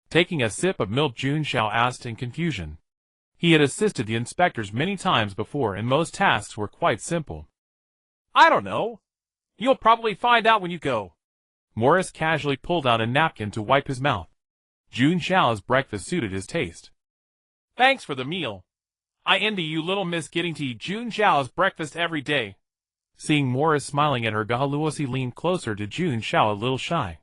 Speaker 1: Taking a sip of milk, Jun Xiao asked in confusion. He had assisted the inspectors many times before, and most tasks were quite simple.
Speaker 2: I don't know. You'll probably find out when you go.
Speaker 1: Morris casually pulled out a napkin to wipe his mouth. Jun Xiao's breakfast suited his taste.
Speaker 2: Thanks for the meal. I envy you, little miss, getting to eat Jun Xiao's breakfast every day.
Speaker 1: Seeing Morris smiling at her, Gehaluasi leaned closer to Jun Xiao, a little shy.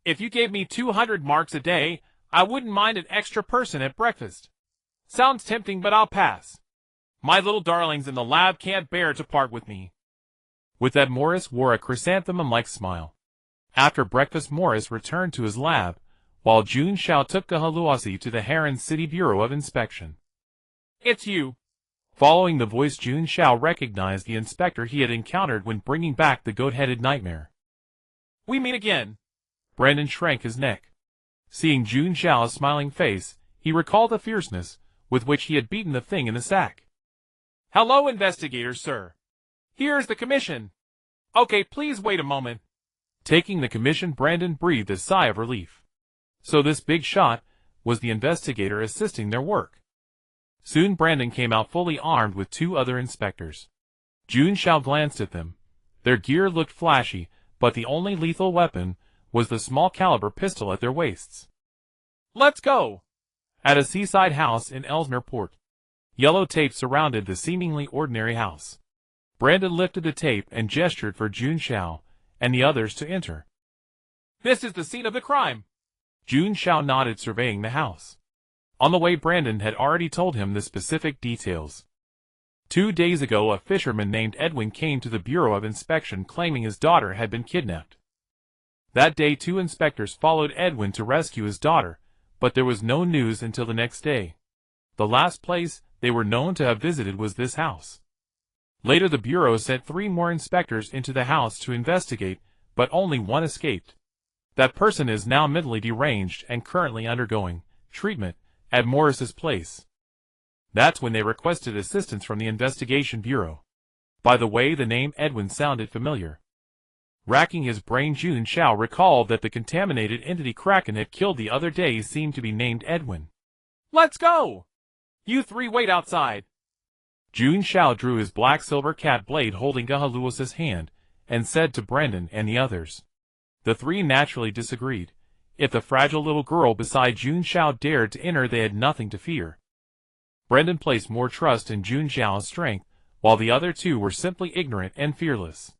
Speaker 2: If you gave me 200 marks a day, I wouldn't mind an extra person at breakfast. Sounds tempting, but I'll pass. My little darlings in the lab can't bear to part with me.
Speaker 1: With that, Morris wore a chrysanthemum-like smile. After breakfast, Morris returned to his lab, while Jun Xiao took Gehaluasi to the Harran City Bureau of Inspection.
Speaker 2: It's you.
Speaker 1: Following the voice, Jun Xiao recognized the inspector he had encountered when bringing back the goat-headed nightmare.
Speaker 2: We meet again.
Speaker 1: Brandon shrank his neck. Seeing Jun Xiao's smiling face, he recalled the fierceness with which he had beaten the thing in the sack.
Speaker 2: Hello, Investigator, sir. Here's the commission. Okay, please wait a moment.
Speaker 1: Taking the commission, Brandon breathed a sigh of relief. So this big shot was the investigator assisting their work. Soon Brandon came out fully armed with 2 other inspectors. Jun Xiao glanced at them. Their gear looked flashy, but the only lethal weapon was the small-caliber pistol at their waists.
Speaker 2: Let's go!
Speaker 1: At a seaside house in Ellesmere Port, yellow tape surrounded the seemingly ordinary house. Brandon lifted the tape and gestured for Jun Xiao and the others to enter.
Speaker 2: This is the scene of the crime.
Speaker 1: Jun Xiao nodded, surveying the house. On the way, Brandon had already told him the specific details. 2 days ago, a fisherman named Edwin came to the Bureau of Inspection claiming his daughter had been kidnapped. That day, 2 inspectors followed Edwin to rescue his daughter, but there was no news until the next day. The last place they were known to have visited was this house. Later, the Bureau sent 3 more inspectors into the house to investigate, but only one escaped. That person is now mentally deranged and currently undergoing treatment at Morris's place. That's when they requested assistance from the Investigation Bureau. By the way, the name Edwin sounded familiar. Racking his brain, Jun Xiao recalled that the contaminated entity Kraken had killed the other day seemed to be named Edwin.
Speaker 2: Let's go! You 3 wait outside.
Speaker 1: Jun Xiao drew his black-silver cat blade holding Gehaluasi's hand and said to Brandon and the others. The 3 naturally disagreed. If the fragile little girl beside Jun Xiao dared to enter, they had nothing to fear. Brandon placed more trust in Jun Xiao's strength, while the other 2 were simply ignorant and fearless.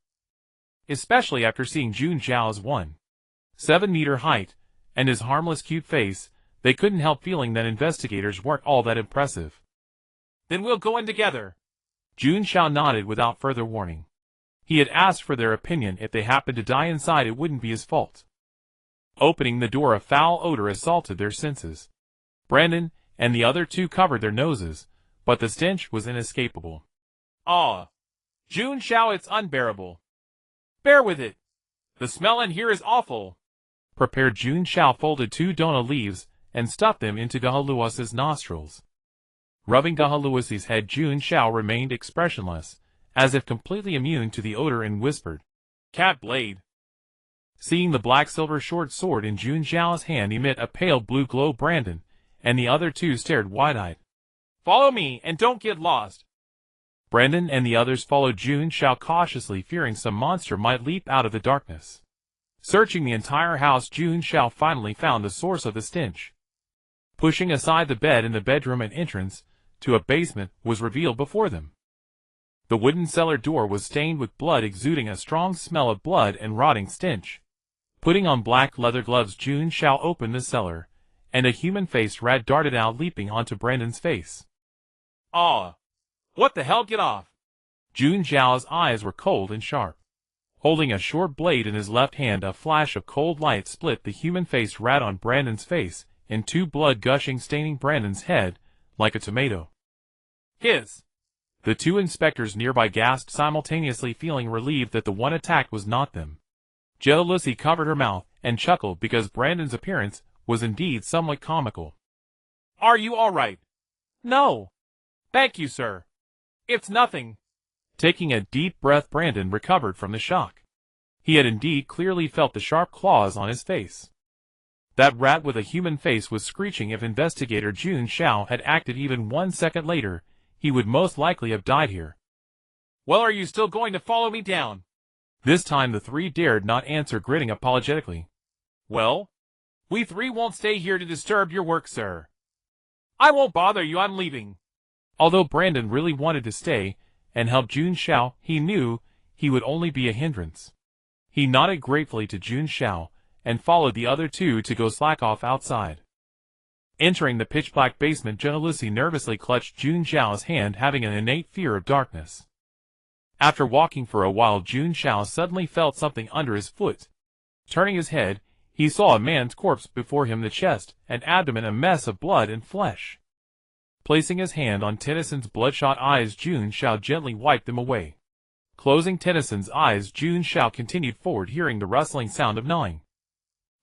Speaker 1: Especially after seeing Jun Xiao's 1.7-meter height and his harmless cute face, They couldn't help feeling that investigators weren't all that impressive.
Speaker 2: Then we'll go in together.
Speaker 1: Jun Xiao nodded without further warning. He had asked for their opinion. If they happened to die inside, it wouldn't be his fault. Opening the door, a foul odor assaulted their senses. Brandon and the other two covered their noses, but the stench was inescapable.
Speaker 2: Ah, Jun Xiao, it's unbearable. Bear with it. The smell in here is awful.
Speaker 1: Prepared. Jun Xiao folded 2 dona leaves and stuffed them into Gahaluas's nostrils. Rubbing Gahaluas's head, Jun Xiao remained expressionless, as if completely immune to the odor, and whispered,
Speaker 2: "Cat blade."
Speaker 1: Seeing the black-silver short sword in Jun Xiao's hand emit a pale blue glow, Brandon and the other two stared wide-eyed.
Speaker 2: "Follow me and don't get lost."
Speaker 1: Brandon and the others followed Jun Xiao cautiously, fearing some monster might leap out of the darkness. Searching the entire house, Jun Xiao finally found the source of the stench. Pushing aside the bed in the bedroom, an entrance to a basement was revealed before them. The wooden cellar door was stained with blood, exuding a strong smell of blood and rotting stench. Putting on black leather gloves, Jun Xiao opened the cellar, and a human-faced rat darted out, leaping onto Brandon's face.
Speaker 2: "Ah! What the hell? Get off!"
Speaker 1: Jun Xiao's eyes were cold and sharp. Holding a short blade in his left hand, a flash of cold light split the human-faced rat on Brandon's face in 2, blood gushing, staining Brandon's head like a tomato.
Speaker 2: "Hiss!"
Speaker 1: The 2 inspectors nearby gasped simultaneously, feeling relieved that the one attacked was not them. Jealousy covered her mouth and chuckled because Brandon's appearance was indeed somewhat comical.
Speaker 2: "Are you all right?" "No. Thank you, sir. It's nothing."
Speaker 1: Taking a deep breath, Brandon recovered from the shock. He had indeed clearly felt the sharp claws on his face. That rat with a human face was screeching. If Investigator Jun Xiao had acted even 1 second later, he would most likely have died here.
Speaker 2: "Well, are you still going to follow me down?"
Speaker 1: This time the 3 dared not answer, grinning apologetically.
Speaker 2: "Well, we 3 won't stay here to disturb your work, sir. I won't bother you, I'm leaving."
Speaker 1: Although Brandon really wanted to stay and help Jun Xiao, he knew he would only be a hindrance. He nodded gratefully to Jun Xiao and followed the other 2 to go slack off outside. Entering the pitch-black basement, Jealousy nervously clutched Jun Xiao's hand, having an innate fear of darkness. After walking for a while, Jun Xiao suddenly felt something under his foot. Turning his head, he saw a man's corpse before him, the chest and abdomen a mess of blood and flesh. Placing his hand on Tennyson's bloodshot eyes, Jun Xiao gently wiped them away. Closing Tennyson's eyes, Jun Xiao continued forward, hearing the rustling sound of gnawing.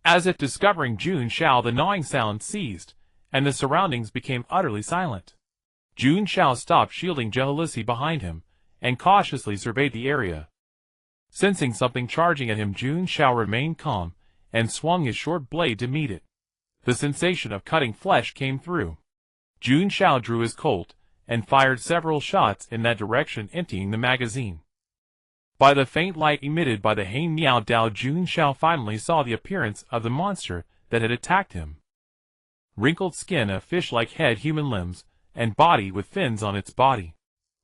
Speaker 1: As if discovering Jun Xiao, the gnawing sound ceased, and the surroundings became utterly silent. Jun Xiao stopped, shielding Jealousy behind him, and cautiously surveyed the area. Sensing something charging at him, Jun Xiao remained calm and swung his short blade to meet it. The sensation of cutting flesh came through. Jun Xiao drew his Colt and fired several shots in that direction, emptying the magazine. By the faint light emitted by the Hein Miao Dao, Jun Xiao finally saw the appearance of the monster that had attacked him. Wrinkled skin, a fish-like head, human limbs, and body with fins on its body.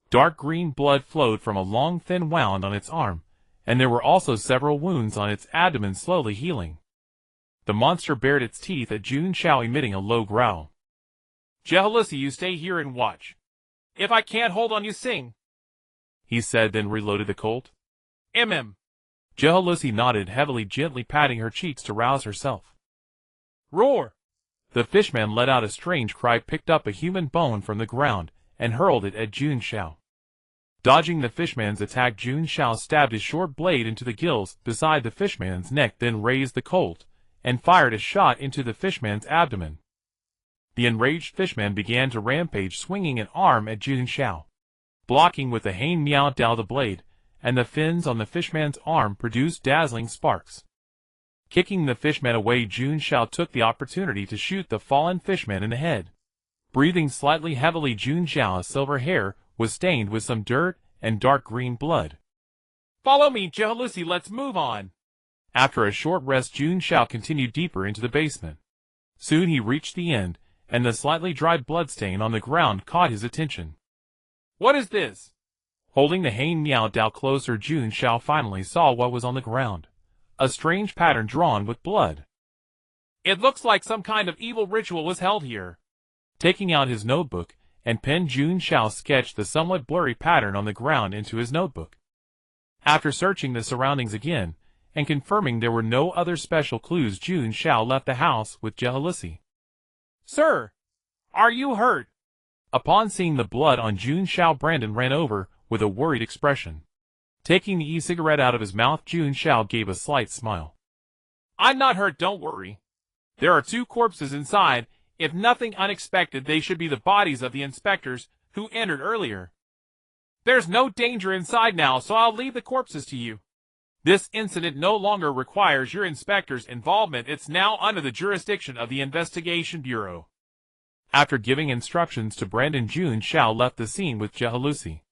Speaker 1: Dark green blood flowed from a long thin wound on its arm, and there were also several wounds on its abdomen, slowly healing. The monster bared its teeth at Jun Xiao, emitting a low growl.
Speaker 2: "Jealousy, you stay here and watch. If I can't hold on, you sing,"
Speaker 1: he said, then reloaded the Colt. Jealousy nodded heavily, gently patting her cheeks to rouse herself.
Speaker 2: "Roar!"
Speaker 1: The fishman let out a strange cry, picked up a human bone from the ground, and hurled it at Jun Xiao. Dodging the fishman's attack, Jun Xiao stabbed his short blade into the gills beside the fishman's neck, then raised the Colt and fired a shot into the fishman's abdomen. The enraged fishman began to rampage, swinging an arm at Jun Xiao. Blocking with the Hein Miao Dao, the blade and the fins on the fishman's arm produced dazzling sparks. Kicking the fishman away, Jun Xiao took the opportunity to shoot the fallen fishman in the head. Breathing slightly heavily, Jun Xiao's silver hair was stained with some dirt and dark green blood.
Speaker 2: "Follow me, Jealousy, let's move on."
Speaker 1: After a short rest, Jun Xiao continued deeper into the basement. Soon he reached the end, and the slightly dried bloodstain on the ground caught his attention.
Speaker 2: "What is this?"
Speaker 1: Holding the Hein Miao Dao closer, Jun Xiao finally saw what was on the ground. A strange pattern drawn with blood.
Speaker 2: It looks like some kind of evil ritual was held here.
Speaker 1: Taking out his notebook and pen, Jun Xiao sketched the somewhat blurry pattern on the ground into his notebook. After searching the surroundings again, and confirming there were no other special clues, Jun Xiao left the house with jealousy.
Speaker 2: Sir, are you hurt?
Speaker 1: Upon seeing the blood on Jun Xiao, Brandon ran over with a worried expression. Taking the e-cigarette out of his mouth, Jun Xiao gave a slight smile.
Speaker 2: I'm not hurt, don't worry. There are 2 corpses inside. If nothing unexpected, they should be the bodies of the inspectors who entered earlier. There's no danger inside now, so I'll leave the corpses to you. This incident no longer requires your inspector's involvement. It's now under the jurisdiction of the Investigation Bureau.
Speaker 1: After giving instructions to Brandon, Jun Xiao left the scene with jealousy.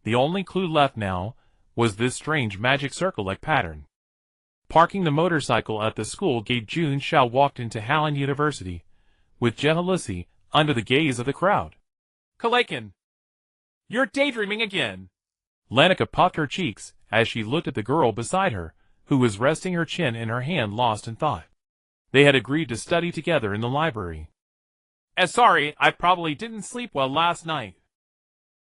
Speaker 1: The only clue left now was this strange magic circle-like pattern. Parking the motorcycle at the school gate, Jun Xiao walked into Harlan University with jealousy under the gaze of the crowd.
Speaker 2: Kalakin, you're daydreaming again.
Speaker 1: Lanika puffed her cheeks as she looked at the girl beside her, who was resting her chin in her hand, lost in thought. They had agreed to study together in the library.
Speaker 2: Sorry, I probably didn't sleep well last night.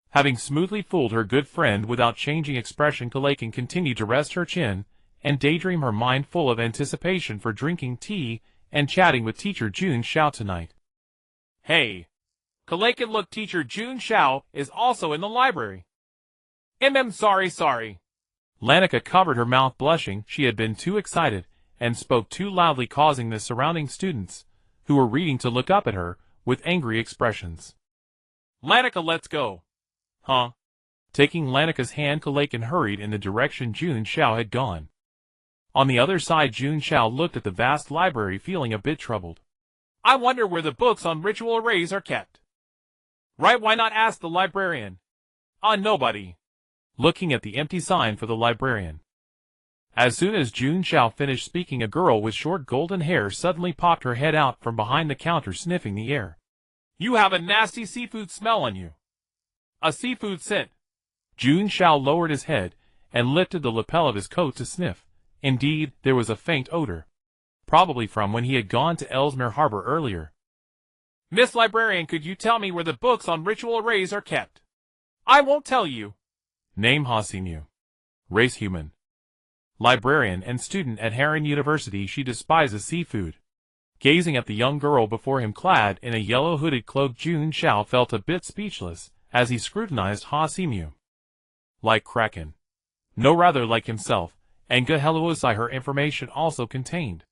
Speaker 1: Having smoothly fooled her good friend without changing expression, Kalakin continued to rest her chin and daydream, her mind full of anticipation for drinking tea and chatting with teacher Jun Xiao tonight.
Speaker 2: Hey, Kalakin, look, teacher Jun Xiao is also in the library. Sorry.
Speaker 1: Lanika covered her mouth, blushing. She had been too excited and spoke too loudly, causing the surrounding students who were reading to look up at her with angry expressions.
Speaker 2: Lanika, let's go. Huh?
Speaker 1: Taking Lanika's hand, Kalakin hurried in the direction Jun Xiao had gone. On the other side, Jun Xiao looked at the vast library, feeling a bit troubled.
Speaker 2: I wonder where the books on ritual arrays are kept. Right, why not ask the librarian? Nobody.
Speaker 1: Looking at the empty sign for the librarian. As soon as Jun Xiao finished speaking, a girl with short golden hair suddenly popped her head out from behind the counter, sniffing the air.
Speaker 2: You have a nasty seafood smell on you. A seafood scent.
Speaker 1: Jun Xiao lowered his head and lifted the lapel of his coat to sniff. Indeed, there was a faint odor, probably from when he had gone to Ellesmere Harbor earlier.
Speaker 2: Miss Librarian, could you tell me where the books on ritual arrays are kept? I won't tell you.
Speaker 1: Name: Hasimu. Race: human. Librarian and student at Harlan University. She despises seafood. Gazing at the young girl before him, clad in a yellow hooded cloak, Jun Xiao felt a bit speechless as he scrutinized Hasimu. Like Kraken. No, rather like himself, and Geheluosai her information also contained.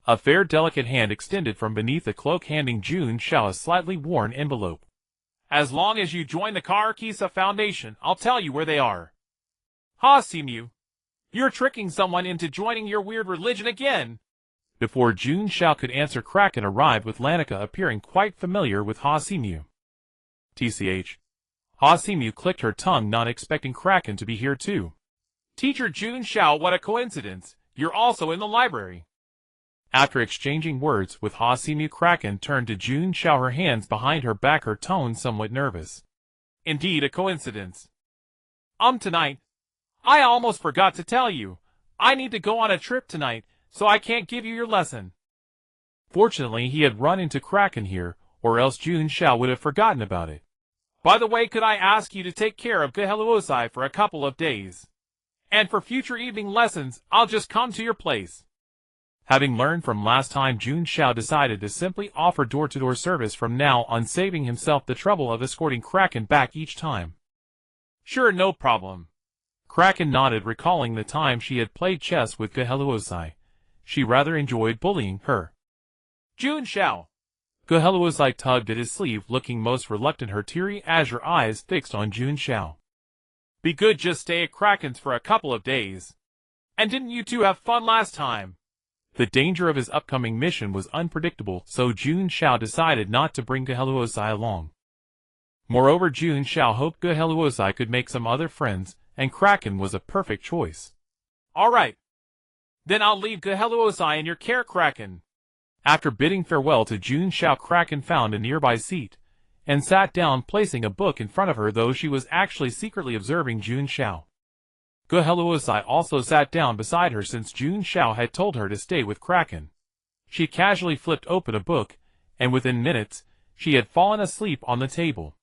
Speaker 1: A fair, delicate hand extended from beneath the cloak, handing Jun Xiao a slightly worn envelope.
Speaker 2: As long as you join the Karakisa Foundation, I'll tell you where they are. Hasimu, you're tricking someone into joining your weird religion again.
Speaker 1: Before Jun Xiao could answer, Kraken arrived with Lanika, appearing quite familiar with Hasimu. TCH. Hasimu clicked her tongue, not expecting Kraken to be here too.
Speaker 2: Teacher Jun Xiao, what a coincidence. You're also in the library.
Speaker 1: After exchanging words with Hasimu, Kraken turned to Jun Xiao, her hands behind her back, her tone somewhat nervous.
Speaker 2: Indeed a coincidence. Tonight. I almost forgot to tell you. I need to go on a trip tonight, so I can't give you your lesson.
Speaker 1: Fortunately, he had run into Kraken here, or else Jun Xiao would have forgotten about it.
Speaker 2: By the way, could I ask you to take care of Geheluosai for a couple of days? And for future evening lessons, I'll just come to your place.
Speaker 1: Having learned from last time, Jun Xiao decided to simply offer door-to-door service from now on, saving himself the trouble of escorting Kraken back each time.
Speaker 2: Sure, no problem.
Speaker 1: Kraken nodded, recalling the time she had played chess with Geheluosai. She rather enjoyed bullying her.
Speaker 2: Jun Xiao.
Speaker 1: Geheluosai tugged at his sleeve, looking most reluctant, her teary azure eyes fixed on Jun Xiao.
Speaker 2: Be good, just stay at Kraken's for a couple of days. And didn't you two have fun last time?
Speaker 1: The danger of his upcoming mission was unpredictable, so Jun Xiao decided not to bring Geheluosai along. Moreover, Jun Xiao hoped Geheluosai could make some other friends, and Kraken was a perfect choice.
Speaker 2: All right. Then I'll leave Geheluosai in your care, Kraken.
Speaker 1: After bidding farewell to Jun Xiao, Kraken found a nearby seat and sat down, placing a book in front of her, though she was actually secretly observing Jun Xiao. Geheluosai also sat down beside her, since Jun Xiao had told her to stay with Kraken. She casually flipped open a book, and within minutes, she had fallen asleep on the table.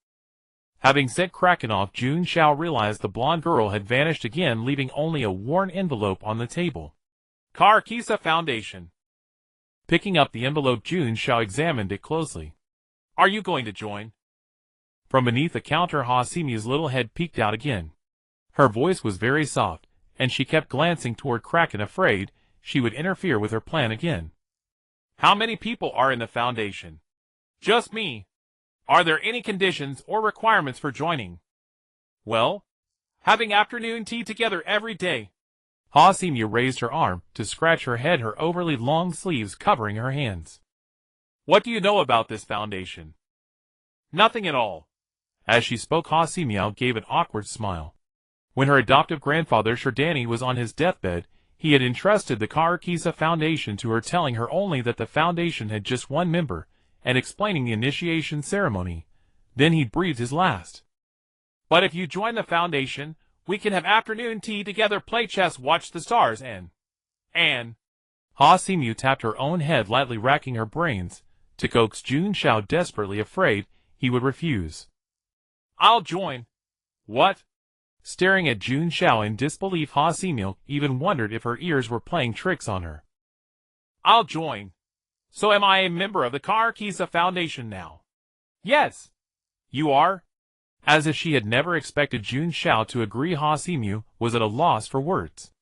Speaker 1: Having sent Kraken off, Jun Xiao realized the blonde girl had vanished again, leaving only a worn envelope on the table.
Speaker 2: Karkisa Foundation.
Speaker 1: Picking up the envelope, Jun Xiao examined it closely.
Speaker 2: Are you going to join?
Speaker 1: From beneath the counter, Hasimi's little head peeked out again. Her voice was very soft, and she kept glancing toward Kraken, afraid she would interfere with her plan again.
Speaker 2: How many people are in the Foundation? Just me. Are there any conditions or requirements for joining? Well, having afternoon tea together every day.
Speaker 1: Hasimi raised her arm to scratch her head, her overly long sleeves covering her hands.
Speaker 2: What do you know about this Foundation? Nothing at all.
Speaker 1: As she spoke, Hasimi gave an awkward smile. When her adoptive grandfather Shardani was on his deathbed, he had entrusted the Karkisa Foundation to her, telling her only that the Foundation had just one member, and explaining the initiation ceremony. Then he breathed his last.
Speaker 2: But if you join the Foundation, we can have afternoon tea together, play chess, watch the stars, and...
Speaker 1: Hasimi tapped her own head lightly, racking her brains to coax Jun Xiao, desperately afraid he would refuse.
Speaker 2: I'll join. What?
Speaker 1: Staring at Jun Xiao in disbelief, Hasimi even wondered if her ears were playing tricks on her.
Speaker 2: I'll join. So am I a member of the Karkisa Foundation now? Yes. You are?
Speaker 1: As if she had never expected Jun Xiao to agree, Hasimi was at a loss for words.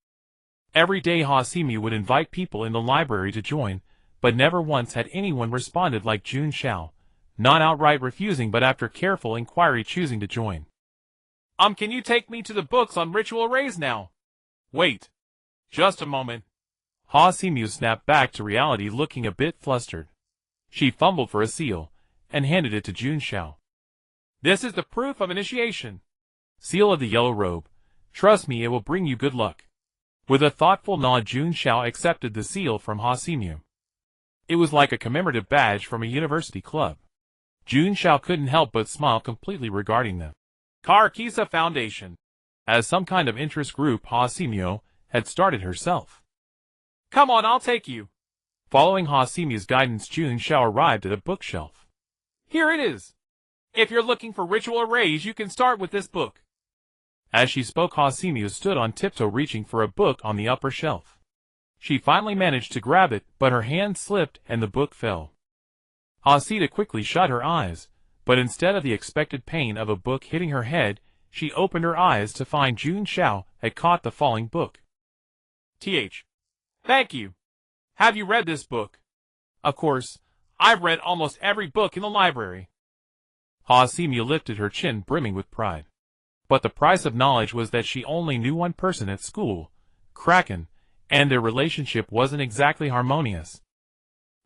Speaker 1: Every day Hasimi would invite people in the library to join, but never once had anyone responded like Jun Xiao, not outright refusing but after careful inquiry choosing to join.
Speaker 2: Can you take me to the books on ritual arrays now? Wait. Just a moment.
Speaker 1: Hasimi snapped back to reality, looking a bit flustered. She fumbled for a seal, and handed it to Jun Xiao.
Speaker 2: This is the proof of initiation.
Speaker 1: Seal of the yellow robe. Trust me, it will bring you good luck. With a thoughtful nod, Jun Xiao accepted the seal from Hasimi. It was like a commemorative badge from a university club. Jun Xiao couldn't help but smile, completely regarding them.
Speaker 2: Karkisa Foundation.
Speaker 1: As some kind of interest group Hasimi had started herself.
Speaker 2: Come on, I'll take you.
Speaker 1: Following Hasimi's guidance, Jun Xiao arrived at a bookshelf.
Speaker 2: Here it is. If you're looking for ritual arrays, you can start with this book.
Speaker 1: As she spoke, Hasimi stood on tiptoe, reaching for a book on the upper shelf. She finally managed to grab it, but her hand slipped and the book fell. Hasita quickly shut her eyes, but instead of the expected pain of a book hitting her head, she opened her eyes to find Jun Xiao had caught the falling book.
Speaker 2: Thank you. Have you read this book? Of course, I've read almost every book in the library.
Speaker 1: Hasimi lifted her chin, brimming with pride. But the price of knowledge was that she only knew one person at school, Kraken, and their relationship wasn't exactly harmonious.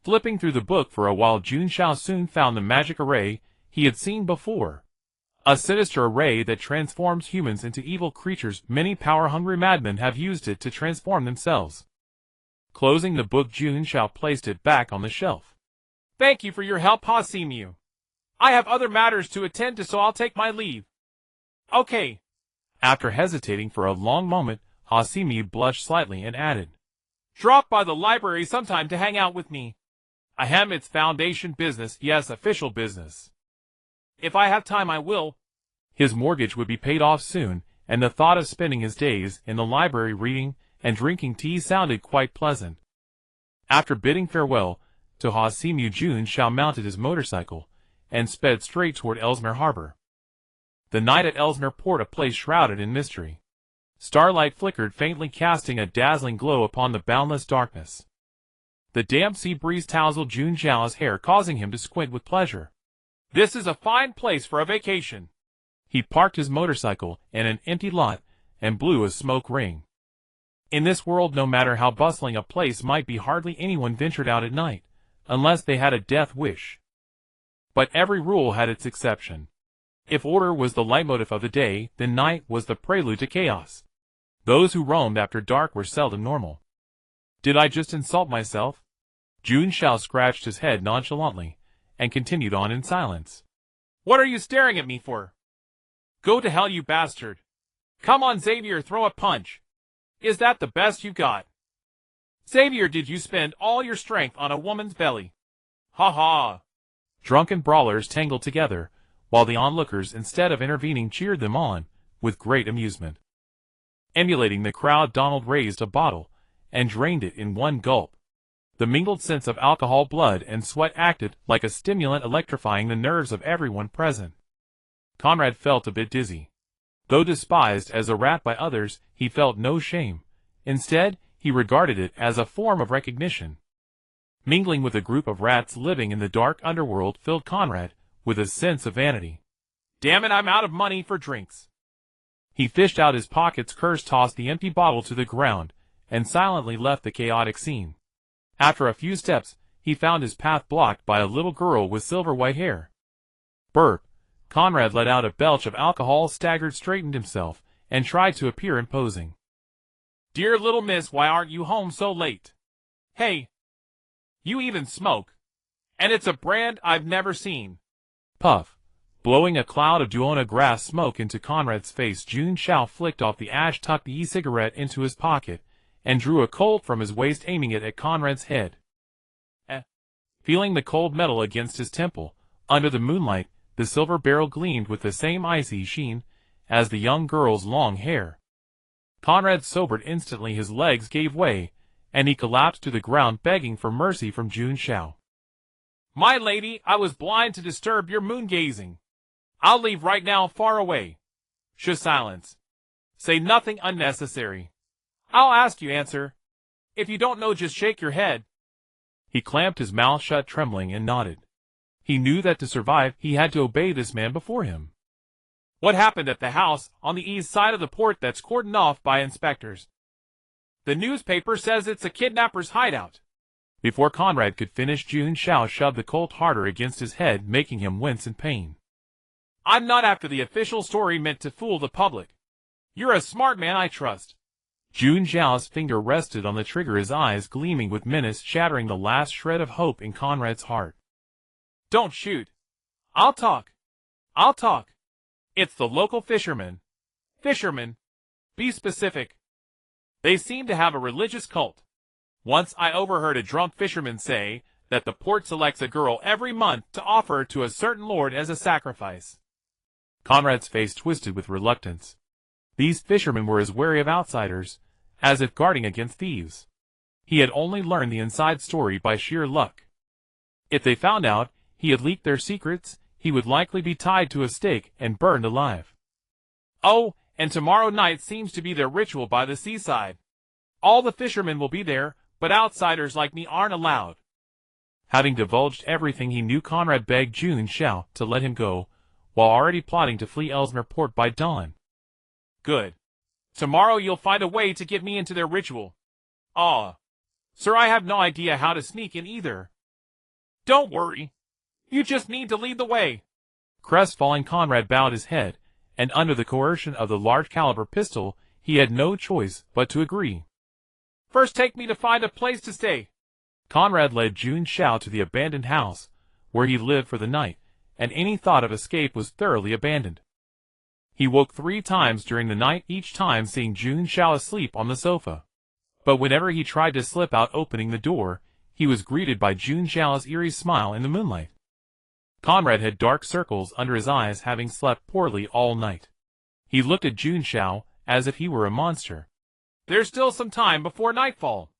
Speaker 1: Flipping through the book for a while, Jun Xiao soon found the magic array he had seen before. A sinister array that transforms humans into evil creatures. Many power-hungry madmen have used it to transform themselves. Closing the book, Jun Xiao placed it back on the shelf.
Speaker 2: Thank you for your help, Hasimi. I have other matters to attend to, so I'll take my leave. Okay.
Speaker 1: After hesitating for a long moment, Hasimi blushed slightly and added,
Speaker 2: Drop by the library sometime to hang out with me. Ahem, it's Foundation business, yes, official business. If I have time, I will.
Speaker 1: His mortgage would be paid off soon, and the thought of spending his days in the library reading and drinking tea sounded quite pleasant. After bidding farewell to Hasimi, Jun Xiao mounted his motorcycle and sped straight toward Ellesmere Harbor. The night at Ellesmere Port, a place shrouded in mystery. Starlight flickered faintly, casting a dazzling glow upon the boundless darkness. The damp sea breeze tousled Jun Xiao's hair, causing him to squint with pleasure.
Speaker 2: This is a fine place for a vacation.
Speaker 1: He parked his motorcycle in an empty lot and blew a smoke ring. In this world, no matter how bustling a place might be, hardly anyone ventured out at night, unless they had a death wish. But every rule had its exception. If order was the leitmotif of the day, then night was the prelude to chaos. Those who roamed after dark were seldom normal. Did I just insult myself? Jun Xiao scratched his head nonchalantly and continued on in silence.
Speaker 2: What are you staring at me for? Go to hell, you bastard. Come on, Xavier, throw a punch. Is that the best you got? Savior, did you spend all your strength on a woman's belly? Ha ha!
Speaker 1: Drunken brawlers tangled together, while the onlookers, instead of intervening, cheered them on, with great amusement. Emulating the crowd, Donald raised a bottle, and drained it in one gulp. The mingled scents of alcohol, blood, and sweat acted like a stimulant, electrifying the nerves of everyone present. Conrad felt a bit dizzy. Though despised as a rat by others, he felt no shame. Instead, he regarded it as a form of recognition. Mingling with a group of rats living in the dark underworld filled Conrad with a sense of vanity.
Speaker 2: Damn it, I'm out of money for drinks.
Speaker 1: He fished out his pockets, cursed, tossed the empty bottle to the ground, and silently left the chaotic scene. After a few steps, he found his path blocked by a little girl with silver-white hair. Burp! Conrad let out a belch of alcohol, staggered, straightened himself, and tried to appear imposing.
Speaker 2: Dear little miss, why aren't you home so late? Hey! You even smoke. And it's a brand I've never seen.
Speaker 1: Puff! Blowing a cloud of Duona grass smoke into Conrad's face, Jun Xiao flicked off the ash, tucked the e-cigarette into his pocket, and drew a Colt from his waist, aiming it at Conrad's head. Feeling the cold metal against his temple, under the moonlight, the silver barrel gleamed with the same icy sheen as the young girl's long hair. Conrad sobered instantly. His legs gave way, and he collapsed to the ground, begging for mercy from Jun Xiao.
Speaker 2: My lady, I was blind to disturb your moon-gazing. I'll leave right now, far away. Shh, silence. Say nothing unnecessary. I'll ask you answer. If you don't know, just shake your head.
Speaker 1: He clamped his mouth shut, trembling, and nodded. He knew that to survive, he had to obey this man before him.
Speaker 2: What happened at the house on the east side of the port that's cordoned off by inspectors? The newspaper says it's a kidnapper's hideout.
Speaker 1: Before Conrad could finish, Jun Xiao shoved the Colt harder against his head, making him wince in pain.
Speaker 2: I'm not after the official story meant to fool the public. You're a smart man, I trust.
Speaker 1: Jun Xiao's finger rested on the trigger, his eyes gleaming with menace, shattering the last shred of hope in Conrad's heart.
Speaker 2: Don't shoot. I'll talk. I'll talk. It's the local fishermen. Fishermen? Be specific. They seem to have a religious cult. Once I overheard a drunk fisherman say that the port selects a girl every month to offer to a certain lord as a sacrifice.
Speaker 1: Conrad's face twisted with reluctance. These fishermen were as wary of outsiders as if guarding against thieves. He had only learned the inside story by sheer luck. If they found out he had leaked their secrets, he would likely be tied to a stake and burned alive.
Speaker 2: Oh, and tomorrow night seems to be their ritual by the seaside. All the fishermen will be there, but outsiders like me aren't allowed.
Speaker 1: Having divulged everything he knew, Conrad begged Jun Xiao to let him go, while already plotting to flee Ellesmere Port by dawn.
Speaker 2: Good. Tomorrow you'll find a way to get me into their ritual. Ah. Sir, I have no idea how to sneak in either. Don't worry. You just need to lead the way.
Speaker 1: Crestfallen, Conrad bowed his head, and under the coercion of the large-caliber pistol, he had no choice but to agree.
Speaker 2: First, take me to find a place to stay.
Speaker 1: Conrad led Jun Xiao to the abandoned house, where he lived for the night, and any thought of escape was thoroughly abandoned. He woke 3 times during the night, each time seeing Jun Xiao asleep on the sofa. But whenever he tried to slip out opening the door, he was greeted by Jun Xiao's eerie smile in the moonlight. Conrad had dark circles under his eyes, having slept poorly all night. He looked at Jun Xiao as if he were a monster.
Speaker 2: There's still some time before nightfall.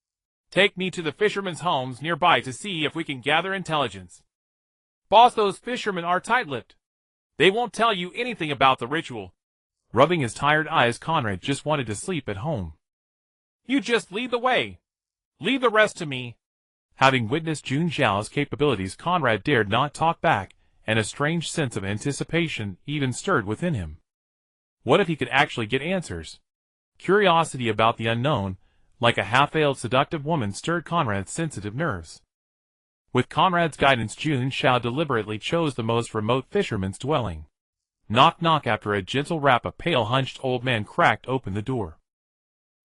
Speaker 2: Take me to the fishermen's homes nearby to see if we can gather intelligence. Boss, those fishermen are tight-lipped. They won't tell you anything about the ritual.
Speaker 1: Rubbing his tired eyes, Conrad just wanted to sleep at home.
Speaker 2: You just lead the way. Leave the rest to me.
Speaker 1: Having witnessed Jun Xiao's capabilities, Conrad dared not talk back, and a strange sense of anticipation even stirred within him. What if he could actually get answers? Curiosity about the unknown, like a half-veiled seductive woman, stirred Conrad's sensitive nerves. With Conrad's guidance, Jun Xiao deliberately chose the most remote fisherman's dwelling. Knock knock. After a gentle rap, a pale, hunched old man cracked open the door.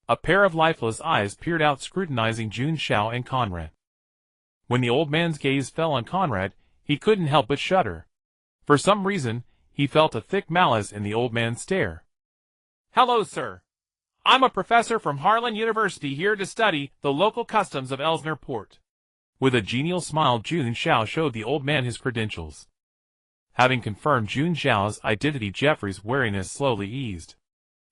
Speaker 1: A pair of lifeless eyes peered out, scrutinizing Jun Xiao and Conrad. When the old man's gaze fell on Conrad, he couldn't help but shudder. For some reason, he felt a thick malice in the old man's stare.
Speaker 2: Hello, sir. I'm a professor from Harlan University here to study the local customs of Elsner Port.
Speaker 1: With a genial smile, Jun Xiao showed the old man his credentials. Having confirmed Jun Xiao's identity, Jeffrey's wariness slowly eased.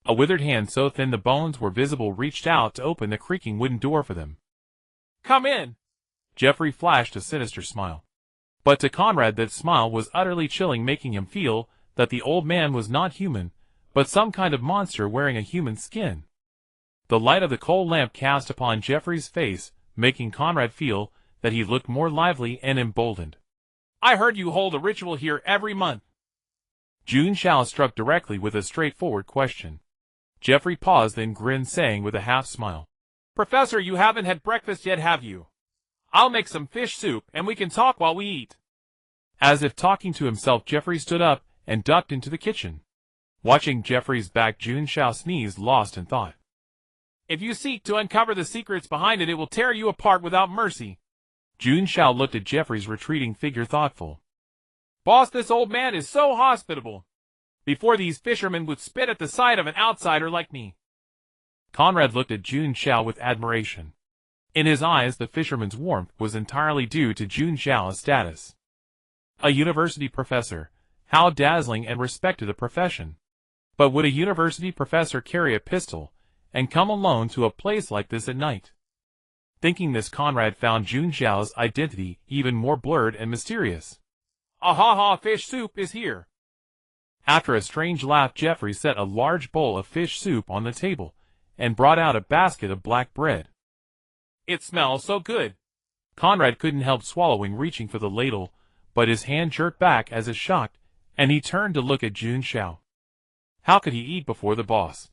Speaker 1: A withered hand so thin the bones were visible reached out to open the creaking wooden door for them.
Speaker 2: Come in!
Speaker 1: Jeffrey flashed a sinister smile. But to Conrad that smile was utterly chilling, making him feel that the old man was not human, but some kind of monster wearing a human skin. The light of the coal lamp cast upon Jeffrey's face, making Conrad feel that he looked more lively and emboldened.
Speaker 2: I heard you hold a ritual here every month.
Speaker 1: Jun Xiao struck directly with a straightforward question. Jeffrey paused, then grinned, saying with a half-smile,
Speaker 2: Professor, you haven't had breakfast yet, have you? I'll make some fish soup, and we can talk while we eat.
Speaker 1: As if talking to himself, Jeffrey stood up and ducked into the kitchen. Watching Jeffrey's back, Jun Xiao sneezed, lost in thought.
Speaker 2: If you seek to uncover the secrets behind it, it will tear you apart without mercy.
Speaker 1: Jun Xiao looked at Jeffrey's retreating figure, thoughtful.
Speaker 2: Boss, this old man is so hospitable. Before these fishermen would spit at the sight of an outsider like me.
Speaker 1: Conrad looked at Jun Xiao with admiration. In his eyes, the fisherman's warmth was entirely due to Jun Xiao's status. A university professor, how dazzling and respected a profession. But would a university professor carry a pistol and come alone to a place like this at night? Thinking this, Conrad found Jun Xiao's identity even more blurred and mysterious.
Speaker 2: Ahaha, fish soup is here.
Speaker 1: After a strange laugh, Jeffrey set a large bowl of fish soup on the table and brought out a basket of black bread.
Speaker 2: It smells so good.
Speaker 1: Conrad couldn't help swallowing, reaching for the ladle, but his hand jerked back as if shocked, and he turned to look at Jun Xiao. How could he eat before the boss?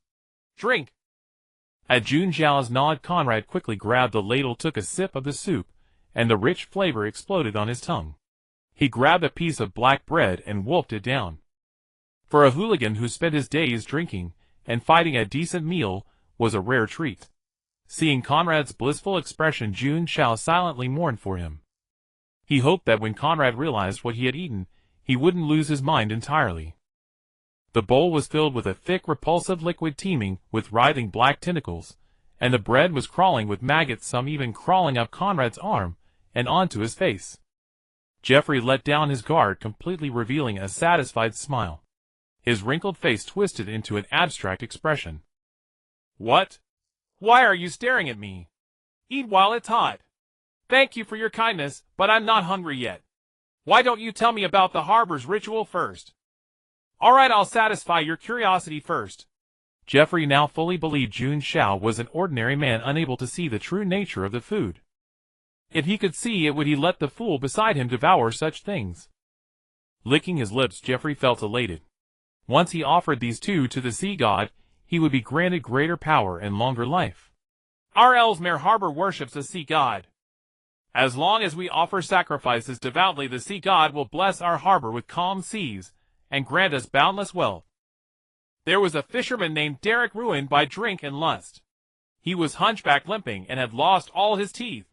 Speaker 2: Drink.
Speaker 1: At Jun Xiao's nod, Conrad quickly grabbed the ladle, took a sip of the soup, and the rich flavor exploded on his tongue. He grabbed a piece of black bread and wolfed it down. For a hooligan who spent his days drinking and fighting, a decent meal was a rare treat. Seeing Conrad's blissful expression, Jun Xiao silently mourned for him. He hoped that when Conrad realized what he had eaten, he wouldn't lose his mind entirely. The bowl was filled with a thick, repulsive liquid teeming with writhing black tentacles, and the bread was crawling with maggots, some even crawling up Conrad's arm and onto his face. Jeffrey let down his guard, completely revealing a satisfied smile. His wrinkled face twisted into an abstract expression.
Speaker 2: What? Why are you staring at me? Eat while it's hot. Thank you for your kindness, but I'm not hungry yet. Why don't you tell me about the harbor's ritual first? All right, I'll satisfy your curiosity first.
Speaker 1: Jeffrey now fully believed Jun Xiao was an ordinary man, unable to see the true nature of the food. If he could see it, would he let the fool beside him devour such things? Licking his lips, Jeffrey felt elated. Once he offered these two to the sea god, he would be granted greater power and longer life.
Speaker 2: Our Ellesmere Harbor worships a sea god. As long as we offer sacrifices devoutly, the sea god will bless our harbor with calm seas and grant us boundless wealth. There was a fisherman named Derek, ruined by drink and lust. He was hunchback, limping, and had lost all his teeth.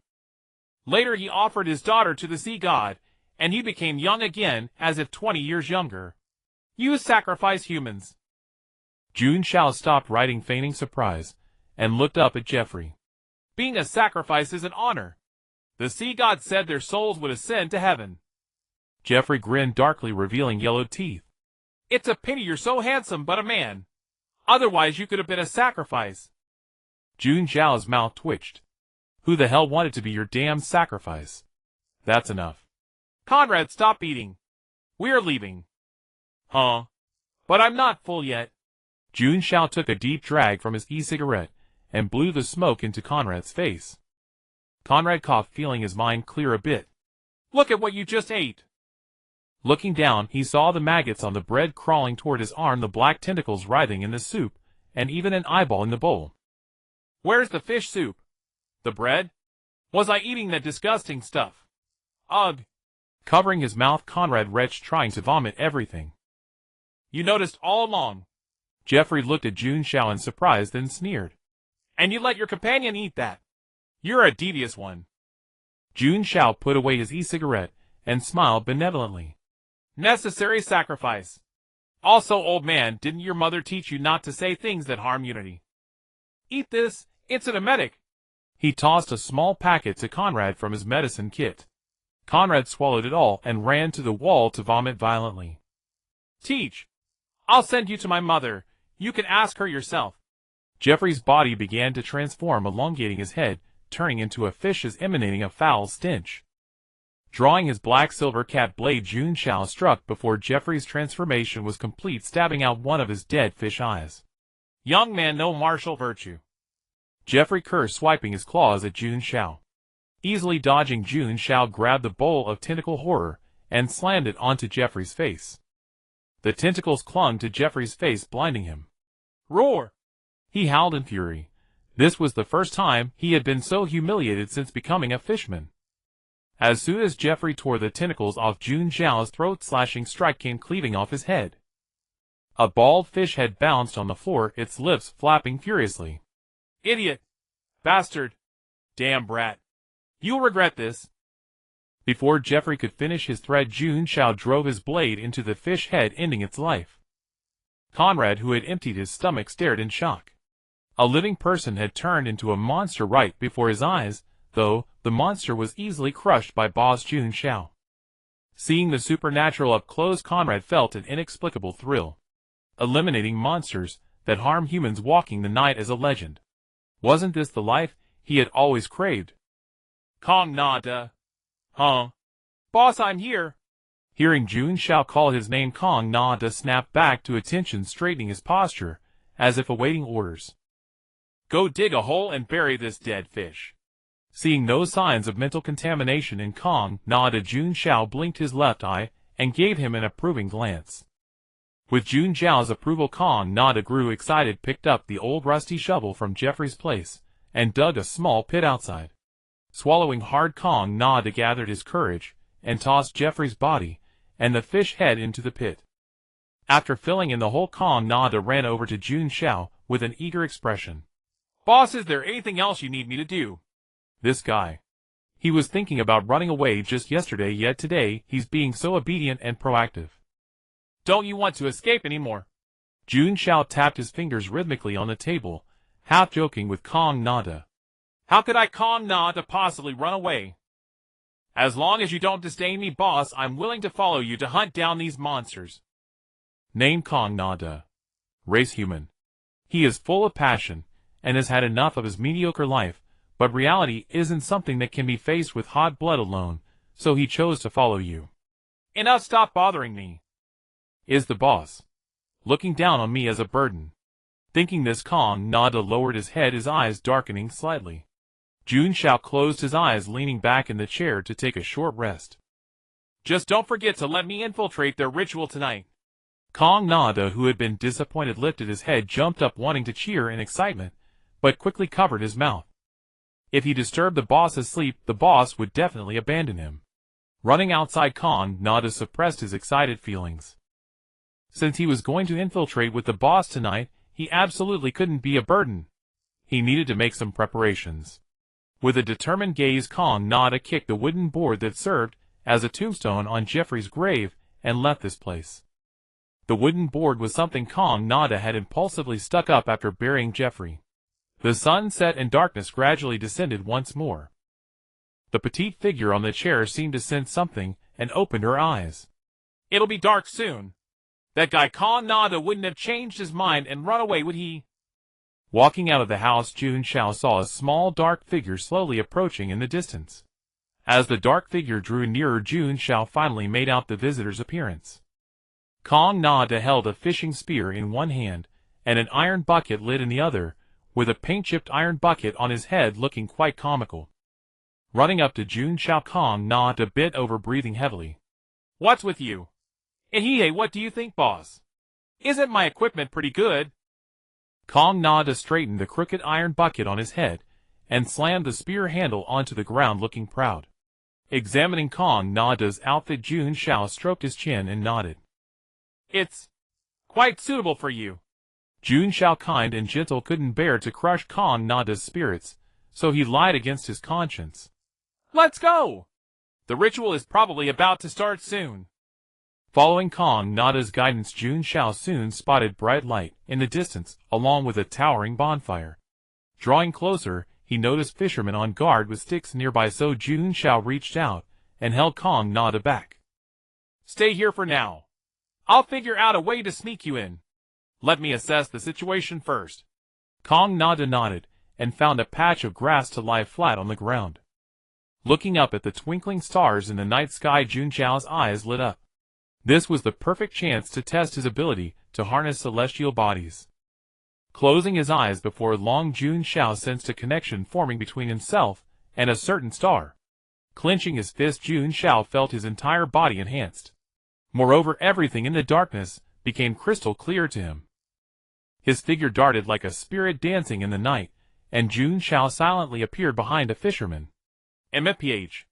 Speaker 2: Later he offered his daughter to the sea god, and he became young again, as if 20 years younger. You sacrifice humans.
Speaker 1: Jun Xiao stopped writing, feigning surprise, and looked up at Jeffrey.
Speaker 2: Being a sacrifice is an honor. The sea god said their souls would ascend to heaven.
Speaker 1: Jeffrey grinned darkly, revealing yellowed teeth.
Speaker 2: It's a pity you're so handsome but a man. Otherwise you could have been a sacrifice.
Speaker 1: Jun Xiao's mouth twitched. Who the hell wanted to be your damn sacrifice? That's enough.
Speaker 2: Conrad, stop eating. We're leaving. Huh? But I'm not full yet.
Speaker 1: Jun Xiao took a deep drag from his e-cigarette and blew the smoke into Conrad's face. Conrad coughed, feeling his mind clear a bit.
Speaker 2: Look at what you just ate.
Speaker 1: Looking down, he saw the maggots on the bread crawling toward his arm, the black tentacles writhing in the soup, and even an eyeball in the bowl.
Speaker 2: Where's the fish soup? The bread? Was I eating that disgusting stuff? Ugh.
Speaker 1: Covering his mouth, Conrad retched, trying to vomit everything.
Speaker 2: You noticed all along.
Speaker 1: Jeffrey looked at Jun Xiao in surprise, then sneered.
Speaker 2: And you let your companion eat that? You're a devious one.
Speaker 1: Jun Xiao put away his e-cigarette and smiled benevolently.
Speaker 2: Necessary sacrifice. Also, old man, didn't your mother teach you not to say things that harm unity? Eat this, it's an emetic. He tossed a small packet to Conrad from his medicine kit. Conrad swallowed it all and ran to the wall to vomit violently. Teach. I'll send you to my mother. You can ask her yourself. Jeffrey's body began to transform, elongating his head, turning into a fish as emanating a foul stench. Drawing his black-silver cat blade, Jun Xiao struck before Jeffrey's transformation was complete, stabbing out one of his dead fish eyes. Young man, no martial virtue. Jeffrey cursed, swiping his claws at Jun Xiao. Easily dodging, Jun Xiao grabbed the bowl of tentacle horror and slammed it onto Jeffrey's face. The tentacles clung to Jeffrey's face, blinding him. Roar! He howled in fury. This was the first time he had been so humiliated since becoming a fishman. As soon as Jeffrey tore the tentacles off Jun Xiao's throat, slashing strike came cleaving off his head. A bald fish head bounced on the floor, its lips flapping furiously. Idiot! Bastard! Damn brat! You'll regret this! Before Jeffrey could finish his threat, Jun Xiao drove his blade into the fish head, ending its life. Conrad, who had emptied his stomach, stared in shock. A living person had turned into a monster right before his eyes, though the monster was easily crushed by boss Jun Xiao. Seeing the supernatural up close, Conrad felt an inexplicable thrill. Eliminating monsters that harm humans, walking the night as a legend. Wasn't this the life he had always craved? Kong Nada. Huh? Boss, I'm here. Hearing Jun Xiao call his name, Kong Nada snapped back to attention, straightening his posture, as if awaiting orders. Go dig a hole and bury this dead fish. Seeing no signs of mental contamination in Kong Nada, Jun Xiao blinked his left eye and gave him an approving glance. With Jun Xiao's approval, Kong Nada grew excited, picked up the old rusty shovel from Jeffrey's place, and dug a small pit outside. Swallowing hard, Kong Nada gathered his courage and tossed Jeffrey's body and the fish head into the pit. After filling in the hole, Kong Nada ran over to Jun Xiao with an eager expression. Boss, is there anything else you need me to do? This guy. He was thinking about running away just yesterday, yet today he's being so obedient and proactive. Don't you want to escape anymore? Jun Xiao tapped his fingers rhythmically on the table, half joking with Kong Nada. How could I, Kong Nada, possibly run away? As long as you don't disdain me, boss, I'm willing to follow you to hunt down these monsters. Name Kong Nada. Race human. He is full of passion and has had enough of his mediocre life, but reality isn't something that can be faced with hot blood alone, so he chose to follow you. Enough, stop bothering me. Is the boss looking down on me as a burden? Thinking this, Kong Nada lowered his head, his eyes darkening slightly. Jun Xiao closed his eyes, leaning back in the chair to take a short rest. Just don't forget to let me infiltrate their ritual tonight. Kong Nada, who had been disappointed, lifted his head, jumped up wanting to cheer in excitement, but quickly covered his mouth. If he disturbed the boss's sleep, the boss would definitely abandon him. Running outside, Kong Nada suppressed his excited feelings. Since he was going to infiltrate with the boss tonight, he absolutely couldn't be a burden. He needed to make some preparations. With a determined gaze, Kong Nada kicked the wooden board that served as a tombstone on Jeffrey's grave and left this place. The wooden board was something Kong Nada had impulsively stuck up after burying Jeffrey. The sun set and darkness gradually descended once more. The petite figure on the chair seemed to sense something and opened her eyes. It'll be dark soon. That guy Kong Nada wouldn't have changed his mind and run away, would he? Walking out of the house, Jun Xiao saw a small dark figure slowly approaching in the distance. As the dark figure drew nearer, Jun Xiao finally made out the visitor's appearance. Kong Nada held a fishing spear in one hand and an iron bucket lid in the other, with a paint-chipped iron bucket on his head, looking quite comical. Running up to Jun Xiao, Kong Nada bent over, breathing heavily. What's with you? Hey, what do you think, boss? Isn't my equipment pretty good? Kong Nada straightened the crooked iron bucket on his head and slammed the spear handle onto the ground, looking proud. Examining Kong Nada's outfit, Jun Xiao stroked his chin and nodded. It's quite suitable for you. Jun Xiao, kind and gentle, couldn't bear to crush Kong Nada's spirits, so he lied against his conscience. Let's go! The ritual is probably about to start soon. Following Kong Nada's guidance, Jun Xiao soon spotted bright light in the distance, along with a towering bonfire.
Speaker 1: Drawing closer, he noticed fishermen on guard with sticks nearby, so Jun Xiao reached out and held Kong Nada back.
Speaker 2: Stay here for now. I'll figure out a way to sneak you in. Let me assess the situation first.
Speaker 1: Kong Nada nodded and found a patch of grass to lie flat on the ground. Looking up at the twinkling stars in the night sky, Jun Xiao's eyes lit up. This was the perfect chance to test his ability to harness celestial bodies. Closing his eyes before long, Jun Xiao sensed a connection forming between himself and a certain star. Clenching his fist, Jun Xiao felt his entire body enhanced. Moreover, everything in the darkness became crystal clear to him. His figure darted like a spirit dancing in the night, and Jun Xiao silently appeared behind a fisherman.
Speaker 2: MPH.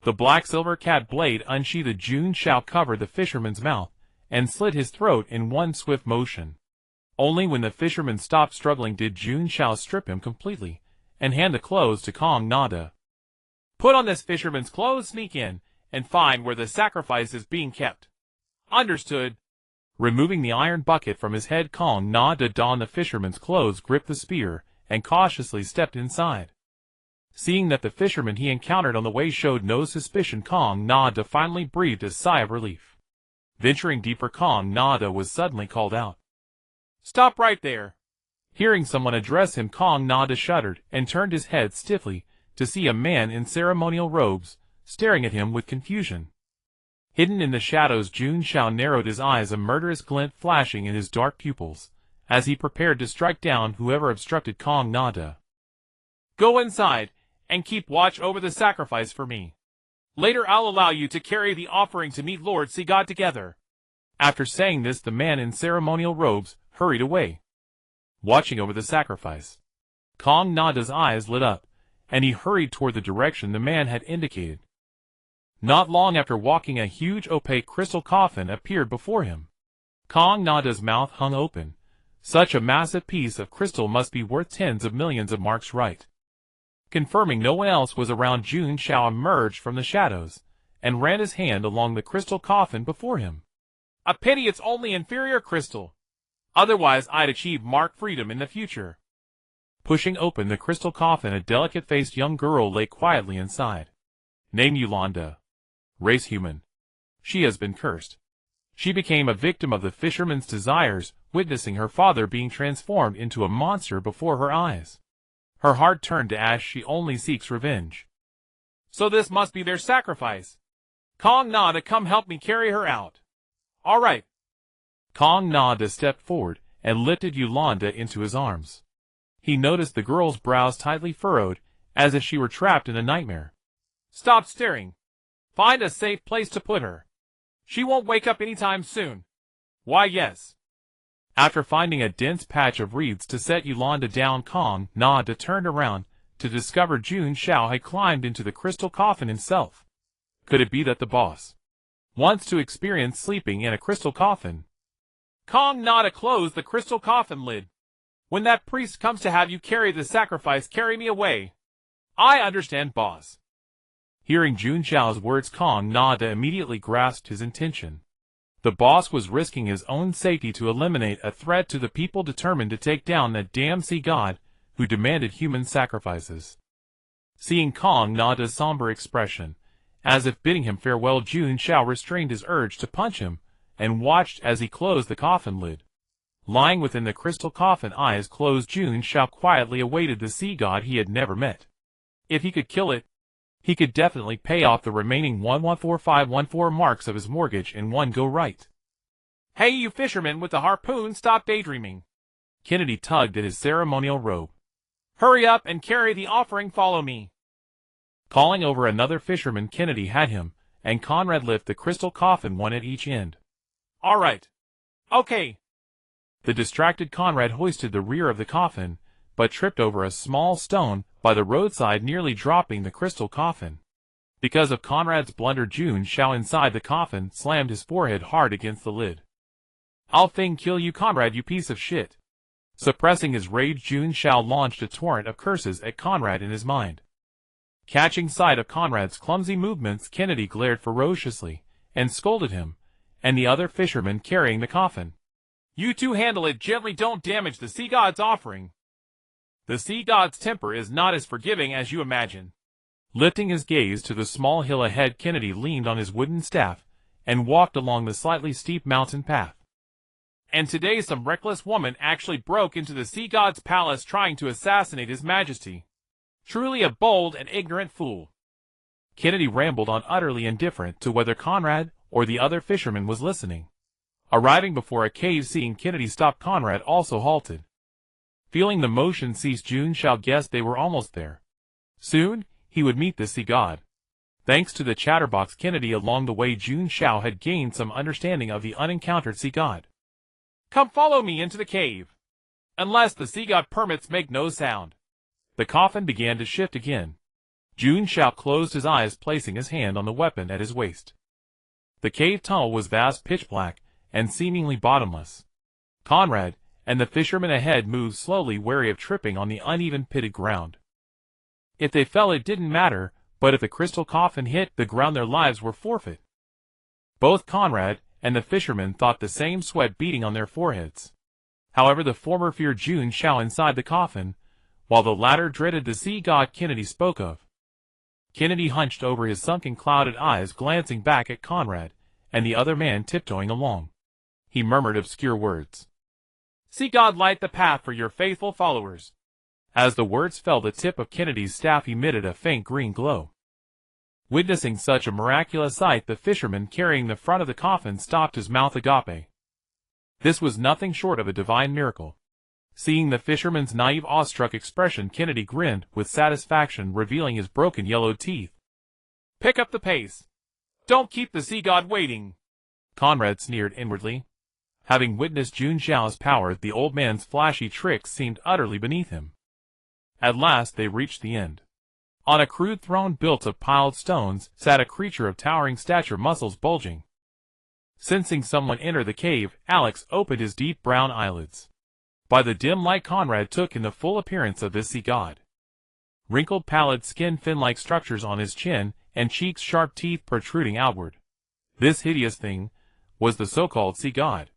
Speaker 1: The black-silver cat blade unsheathed. Jun Xiao covered the fisherman's mouth and slit his throat in one swift motion. Only when the fisherman stopped struggling did Jun Xiao strip him completely and hand the clothes to Kong Nada.
Speaker 2: Put on this fisherman's clothes, sneak in, and find where the sacrifice is being kept. Understood.
Speaker 1: Removing the iron bucket from his head, Kong Nada donned the fisherman's clothes, gripped the spear, and cautiously stepped inside. Seeing that the fisherman he encountered on the way showed no suspicion, Kong Nada finally breathed a sigh of relief. Venturing deeper, Kong Nada was suddenly called out.
Speaker 2: Stop right there.
Speaker 1: Hearing someone address him, Kong Nada shuddered and turned his head stiffly to see a man in ceremonial robes staring at him with confusion. Hidden in the shadows, Jun Xiao narrowed his eyes, a murderous glint flashing in his dark pupils, as he prepared to strike down whoever obstructed Kong Nada.
Speaker 2: Go inside, and keep watch over the sacrifice for me. Later I'll allow you to carry the offering to meet Lord Sigod together.
Speaker 1: After saying this, the man in ceremonial robes hurried away. Watching over the sacrifice, Kong Nada's eyes lit up, and he hurried toward the direction the man had indicated. Not long after walking, a huge opaque crystal coffin appeared before him. Kong Nada's mouth hung open. Such a massive piece of crystal must be worth tens of millions of marks, right? Confirming no one else was around, Jun Xiao emerged from the shadows and ran his hand along the crystal coffin before him.
Speaker 2: A pity it's only inferior crystal. Otherwise I'd achieve mark freedom in the future.
Speaker 1: Pushing open the crystal coffin, a delicate-faced young girl lay quietly inside. Name Yolanda. Race human. She has been cursed. She became a victim of the fisherman's desires, witnessing her father being transformed into a monster before her eyes. Her heart turned to ash. She only seeks revenge.
Speaker 2: So this must be their sacrifice. Kong Nada, come help me carry her out. All right.
Speaker 1: Kong Nada stepped forward and lifted Yolanda into his arms. He noticed the girl's brows tightly furrowed, as if she were trapped in a nightmare.
Speaker 2: Stop staring. Find a safe place to put her. She won't wake up anytime soon. Why, yes.
Speaker 1: After finding a dense patch of reeds to set Yolanda down, Kong Nada turned around to discover Jun Xiao had climbed into the crystal coffin himself. Could it be that the boss wants to experience sleeping in a crystal coffin?
Speaker 2: Kong Nada closed the crystal coffin lid. When that priest comes to have you carry the sacrifice, carry me away. I understand, boss.
Speaker 1: Hearing Jun Xiao's words, Kong Nada immediately grasped his intention. The boss was risking his own safety to eliminate a threat to the people determined to take down that damn sea god who demanded human sacrifices. Seeing Kong Nada's somber expression, as if bidding him farewell, Jun Xiao restrained his urge to punch him and watched as he closed the coffin lid. Lying within the crystal coffin, eyes closed, Jun Xiao quietly awaited the sea god he had never met. If he could kill it, he could definitely pay off the remaining 114514 marks of his mortgage in one go, right?
Speaker 2: Hey, you fisherman with the harpoon, stop daydreaming.
Speaker 1: Kennedy tugged at his ceremonial robe.
Speaker 2: Hurry up and carry the offering, follow me.
Speaker 1: Calling over another fisherman, Kennedy had him and Conrad lift the crystal coffin, one at each end.
Speaker 2: All right. Okay.
Speaker 1: The distracted Conrad hoisted the rear of the coffin, but tripped over a small stone by the roadside, nearly dropping the crystal coffin. Because of Conrad's blunder, Jun Xiao inside the coffin slammed his forehead hard against the lid. I'll thing kill you, Conrad, you piece of shit. Suppressing his rage, Jun Xiao launched a torrent of curses at Conrad in his mind. Catching sight of Conrad's clumsy movements, Kennedy glared ferociously and scolded him and the other fisherman carrying the coffin.
Speaker 2: You two handle it gently, don't damage the sea god's offering. The sea god's temper is not as forgiving as you imagine.
Speaker 1: Lifting his gaze to the small hill ahead, Kennedy leaned on his wooden staff and walked along the slightly steep mountain path.
Speaker 2: And today some reckless woman actually broke into the sea god's palace trying to assassinate his majesty. Truly a bold and ignorant fool.
Speaker 1: Kennedy rambled on, utterly indifferent to whether Conrad or the other fisherman was listening. Arriving before a cave, seeing Kennedy stop, Conrad also halted. Feeling the motion cease, Jun Xiao guessed they were almost there. Soon, he would meet the sea god. Thanks to the chatterbox Kennedy along the way, Jun Xiao had gained some understanding of the unencountered sea god.
Speaker 2: Come follow me into the cave. Unless the sea god permits, make no sound.
Speaker 1: The coffin began to shift again. Jun Xiao closed his eyes, placing his hand on the weapon at his waist. The cave tunnel was vast, pitch black, and seemingly bottomless. Conrad and the fisherman ahead moved slowly, wary of tripping on the uneven pitted ground. If they fell, it didn't matter, but if the crystal coffin hit the ground, their lives were forfeit. Both Conrad and the fisherman thought the same, sweat beating on their foreheads. However, the former feared Jun Xiao inside the coffin, while the latter dreaded the sea god Kennedy spoke of. Kennedy hunched over, his sunken, clouded eyes glancing back at Conrad and the other man tiptoeing along. He murmured obscure words.
Speaker 2: Sea god, light the path for your faithful followers.
Speaker 1: As the words fell, the tip of Kennedy's staff emitted a faint green glow. Witnessing such a miraculous sight, the fisherman carrying the front of the coffin stopped, his mouth agape. This was nothing short of a divine miracle. Seeing the fisherman's naive, awestruck expression, Kennedy grinned with satisfaction, revealing his broken yellow teeth.
Speaker 2: Pick up the pace. Don't keep the sea god waiting.
Speaker 1: Conrad sneered inwardly. Having witnessed Jun Xiao's power, the old man's flashy tricks seemed utterly beneath him. At last they reached the end. On a crude throne built of piled stones sat a creature of towering stature, muscles bulging. Sensing someone enter the cave, Alex opened his deep brown eyelids. By the dim light, Conrad took in the full appearance of this sea god. Wrinkled, pallid skin, fin-like structures on his chin, and cheeks, sharp teeth protruding outward. This hideous thing was the so-called sea god.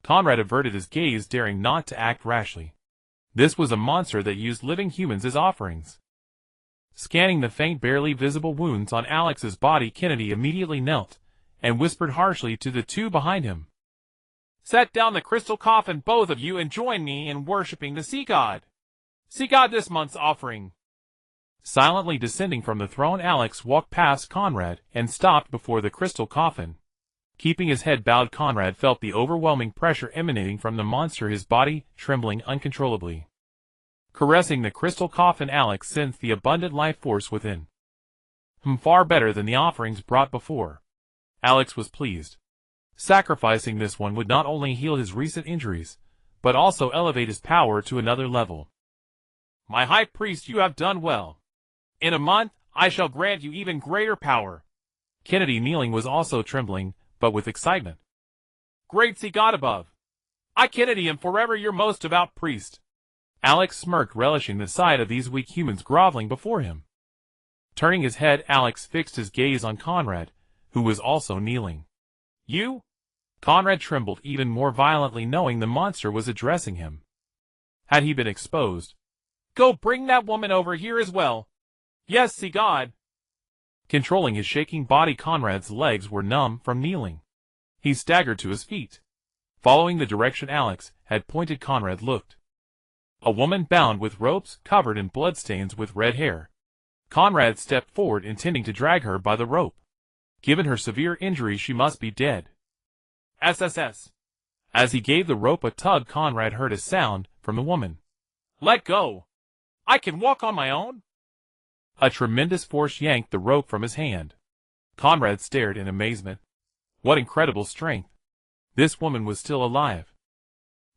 Speaker 1: Conrad averted his gaze, daring not to act rashly. This was a monster that used living humans as offerings. Scanning the faint, barely visible wounds on Alex's body, Kennedy immediately knelt and whispered harshly to the two behind him.
Speaker 2: Set down the crystal coffin, both of you, and join me in worshipping the sea god. Sea god, this month's offering.
Speaker 1: Silently descending from the throne, Alex walked past Conrad and stopped before the crystal coffin. Keeping his head bowed, Conrad felt the overwhelming pressure emanating from the monster, his body trembling uncontrollably. Caressing the crystal coffin, Alex sensed the abundant life force within. Far better than the offerings brought before. Alex was pleased. Sacrificing this one would not only heal his recent injuries, but also elevate his power to another level.
Speaker 2: My high priest, you have done well. In a month, I shall grant you even greater power.
Speaker 1: Kennedy, kneeling, was also trembling, but with excitement.
Speaker 2: Great sea god above, I, Kennedy, am forever your most devout priest.
Speaker 1: Alex smirked, relishing the sight of these weak humans groveling before him. Turning his head, Alex fixed his gaze on Conrad, who was also kneeling.
Speaker 2: You?
Speaker 1: Conrad trembled even more violently, knowing the monster was addressing him. Had he been exposed?
Speaker 2: Go bring that woman over here as well. Yes, sea god.
Speaker 1: Controlling his shaking body, Conrad's legs were numb from kneeling. He staggered to his feet. Following the direction Alex had pointed, Conrad looked. A woman bound with ropes, covered in bloodstains, with red hair. Conrad stepped forward, intending to drag her by the rope. Given her severe injury, she must be dead.
Speaker 2: SSS.
Speaker 1: As he gave the rope a tug, Conrad heard a sound from the woman.
Speaker 2: Let go. I can walk on my own.
Speaker 1: A tremendous force yanked the rope from his hand. Conrad stared in amazement. What incredible strength. This woman was still alive.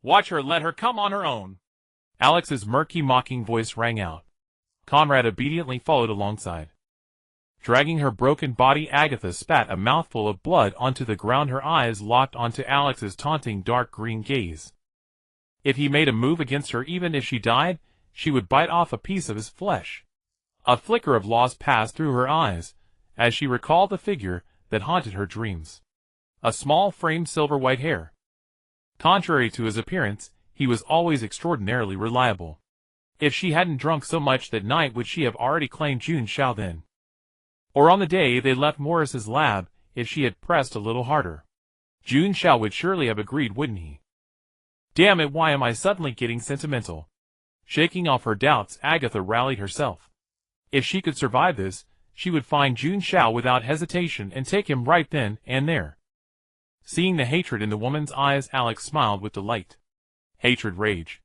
Speaker 2: Watch her, let her come on her own.
Speaker 1: Alex's murky, mocking voice rang out. Conrad obediently followed alongside. Dragging her broken body, Agatha spat a mouthful of blood onto the ground, her eyes locked onto Alex's taunting dark green gaze. If he made a move against her, even if she died, she would bite off a piece of his flesh. A flicker of loss passed through her eyes as she recalled the figure that haunted her dreams. A small, framed, silver-white hair. Contrary to his appearance, he was always extraordinarily reliable. If she hadn't drunk so much that night, would she have already claimed Jun Xiao then? Or on the day they left Morris's lab, if she had pressed a little harder? Jun Xiao would surely have agreed, wouldn't he? Damn it, why am I suddenly getting sentimental? Shaking off her doubts, Agatha rallied herself. If she could survive this, she would find Jun Xiao without hesitation and take him right then and there. Seeing the hatred in the woman's eyes, Alex smiled with delight. Hatred, rage.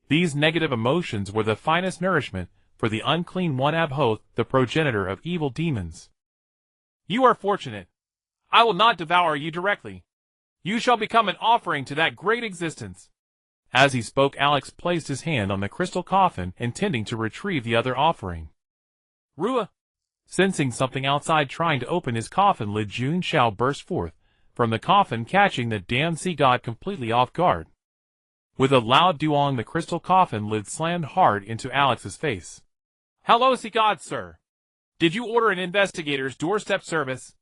Speaker 1: These negative emotions were the finest nourishment for the unclean one, Abhoth, the progenitor of evil demons.
Speaker 2: You are fortunate. I will not devour you directly. You shall become an offering to that great existence.
Speaker 1: As he spoke, Alex placed his hand on the crystal coffin, intending to retrieve the other offering.
Speaker 2: Rua!
Speaker 1: Sensing something outside trying to open his coffin lid, Jun Xiao burst forth from the coffin, catching the damned sea god completely off guard. With a loud duong, the crystal coffin lid slammed hard into Alex's face.
Speaker 2: Hello, sea god, sir. Did you order an investigator's doorstep service?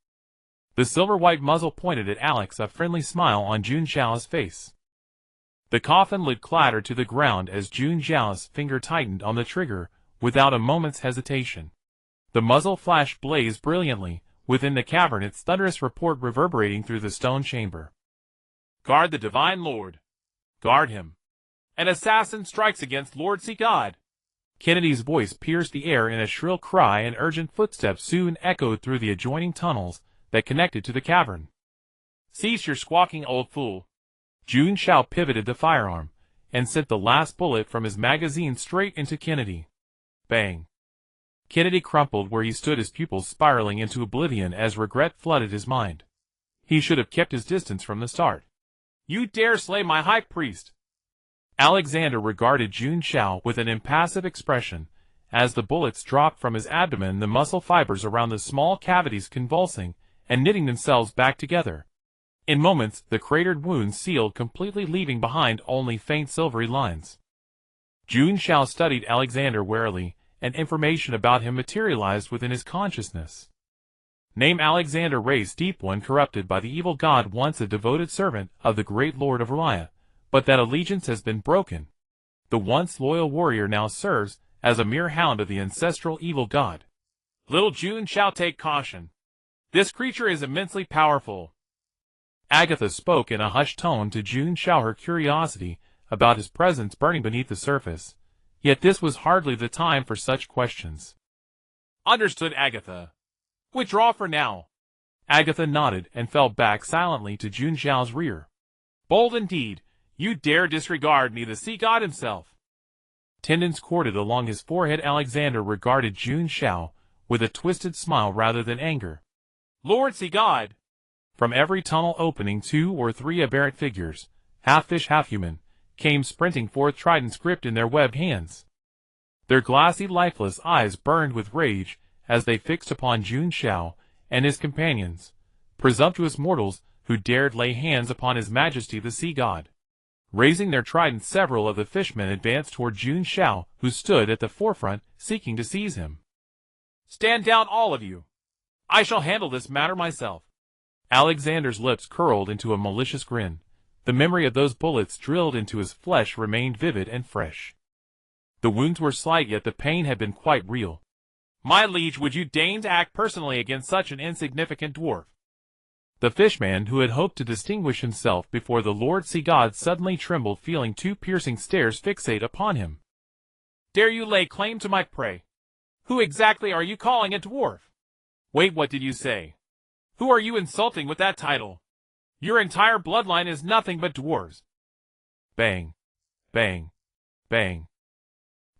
Speaker 1: The silver-white muzzle pointed at Alex, a friendly smile on Jun Xiao's face. The coffin lid clattered to the ground as Jun Xiao's finger tightened on the trigger without a moment's hesitation. The muzzle flash blazed brilliantly within the cavern, its thunderous report reverberating through the stone chamber.
Speaker 2: Guard the divine lord. Guard him. An assassin strikes against Lord Sea God.
Speaker 1: Kennedy's voice pierced the air in a shrill cry, and urgent footsteps soon echoed through the adjoining tunnels that connected to the cavern.
Speaker 2: Cease your squawking, old fool.
Speaker 1: Jun Xiao pivoted the firearm and sent the last bullet from his magazine straight into Kennedy. Bang! Kennedy crumpled where he stood, his pupils spiraling into oblivion as regret flooded his mind. He should have kept his distance from the start.
Speaker 2: You dare slay my high priest?
Speaker 1: Alexander regarded Jun Xiao with an impassive expression. As the bullets dropped from his abdomen, the muscle fibers around the small cavities convulsing and knitting themselves back together. In moments, the cratered wounds sealed completely, leaving behind only faint silvery lines. Jun Xiao studied Alexander warily, and information about him materialized within his consciousness. Name Alexander, race deep one, corrupted by the evil god, once a devoted servant of the great lord of Raya, but that allegiance has been broken. The once loyal warrior now serves as a mere hound of the ancestral evil god.
Speaker 2: Little Jun Xiao, take caution. This creature is immensely powerful.
Speaker 1: Agatha spoke in a hushed tone to Jun Xiao, her curiosity about his presence burning beneath the surface. Yet this was hardly the time for such questions.
Speaker 2: Understood, Agatha. Withdraw for now.
Speaker 1: Agatha nodded and fell back silently to Jun Xiao's rear.
Speaker 2: Bold indeed. You dare disregard me, the sea god himself.
Speaker 1: Tendons corded along his forehead, Alexander regarded Jun Xiao with a twisted smile rather than anger.
Speaker 2: Lord Sea God!
Speaker 1: From every tunnel opening, 2 or 3 aberrant figures, half fish, half human, came sprinting forth, tridents gripped in their webbed hands. Their glassy, lifeless eyes burned with rage as they fixed upon Jun Xiao and his companions, presumptuous mortals who dared lay hands upon His Majesty the Sea God. Raising their tridents, several of the fishmen advanced toward Jun Xiao, who stood at the forefront, seeking to seize him.
Speaker 2: Stand down, all of you. I shall handle this matter myself.
Speaker 1: Alexander's lips curled into a malicious grin. The memory of those bullets drilled into his flesh remained vivid and fresh. The wounds were slight, yet the pain had been quite real.
Speaker 2: My liege, would you deign to act personally against such an insignificant dwarf?
Speaker 1: The fishman, who had hoped to distinguish himself before the Lord Sea God, suddenly trembled, feeling 2 piercing stares fixate upon him.
Speaker 2: Dare you lay claim to my prey? Who exactly are you calling a dwarf? Wait, what did you say? Who are you insulting with that title? Your entire bloodline is nothing but dwarves.
Speaker 1: Bang, bang, bang.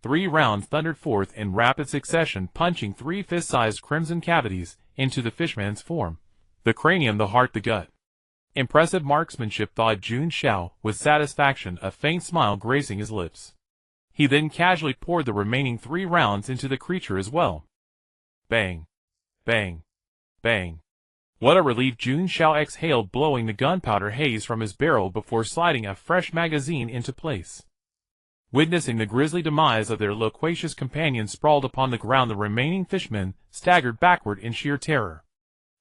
Speaker 1: 3 rounds thundered forth in rapid succession, punching 3 fist-sized crimson cavities into the fishman's form. The cranium, the heart, the gut. Impressive marksmanship, thought Jun Xiao with satisfaction, a faint smile gracing his lips. He then casually poured the remaining 3 rounds into the creature as well. Bang, bang, bang. What a relief! Jun Xiao exhaled, blowing the gunpowder haze from his barrel before sliding a fresh magazine into place. Witnessing the grisly demise of their loquacious companion sprawled upon the ground, the remaining fishmen staggered backward in sheer terror.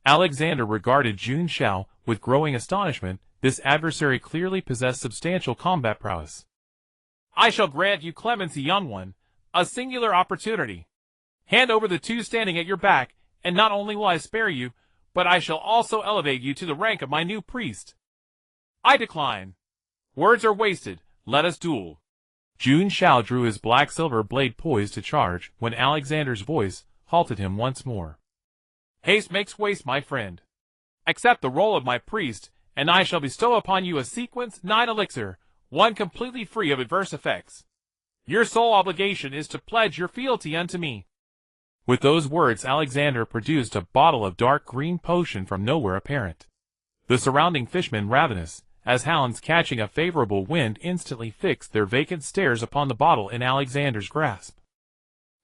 Speaker 1: Alexander regarded Jun Xiao with growing astonishment. This adversary clearly possessed substantial combat prowess.
Speaker 2: I shall grant you clemency, young one, A singular opportunity. Hand over the two standing at your back, and not only will I spare you, but I shall also elevate you to the rank of my new priest. I decline. Words are wasted, let us duel.
Speaker 1: Jun Xiao drew his black silver blade poised to charge when Alexander's voice halted him once more.
Speaker 2: Haste makes waste, my friend. Accept the role of my priest, and I shall bestow upon you a sequence 9 elixir, one completely free of adverse effects. Your sole obligation is to pledge your fealty unto me.
Speaker 1: With those words, Alexander produced a bottle of dark green potion from nowhere apparent. The surrounding fishmen, ravenous, as hounds catching a favorable wind, instantly fixed their vacant stares upon the bottle in Alexander's grasp.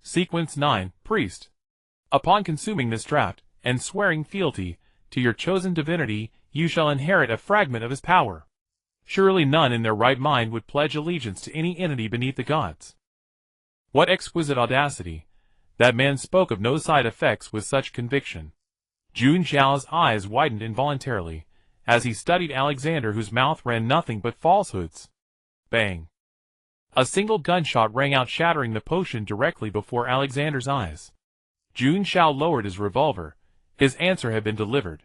Speaker 1: Sequence 9, Priest. Upon consuming this draught, and swearing fealty to your chosen divinity, you shall inherit a fragment of his power. Surely none in their right mind would pledge allegiance to any entity beneath the gods. What exquisite audacity! That man spoke of no side effects with such conviction. Jun Xiao's eyes widened involuntarily, as he studied Alexander, whose mouth ran nothing but falsehoods. Bang! A single gunshot rang out, shattering the potion directly before Alexander's eyes. Jun Xiao lowered his revolver. His answer had been delivered.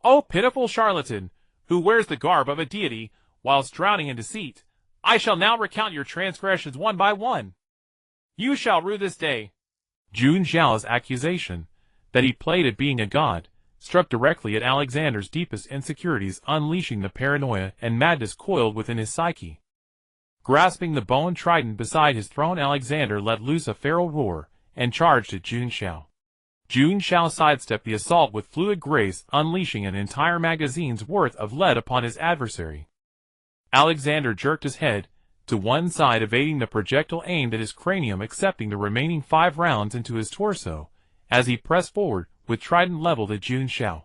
Speaker 2: O pitiful charlatan, who wears the garb of a deity, whilst drowning in deceit, I shall now recount your transgressions one by one. You shall rue this day.
Speaker 1: Jun Xiao's accusation, that he played at being a god, struck directly at Alexander's deepest insecurities, unleashing the paranoia and madness coiled within his psyche. Grasping the bone trident beside his throne, Alexander let loose a feral roar, and charged at Jun Xiao. Jun Xiao sidestepped the assault with fluid grace, unleashing an entire magazine's worth of lead upon his adversary. Alexander jerked his head to one side, evading the projectile aimed at his cranium, accepting the remaining 5 rounds into his torso, as he pressed forward, with trident leveled at Jun Xiao.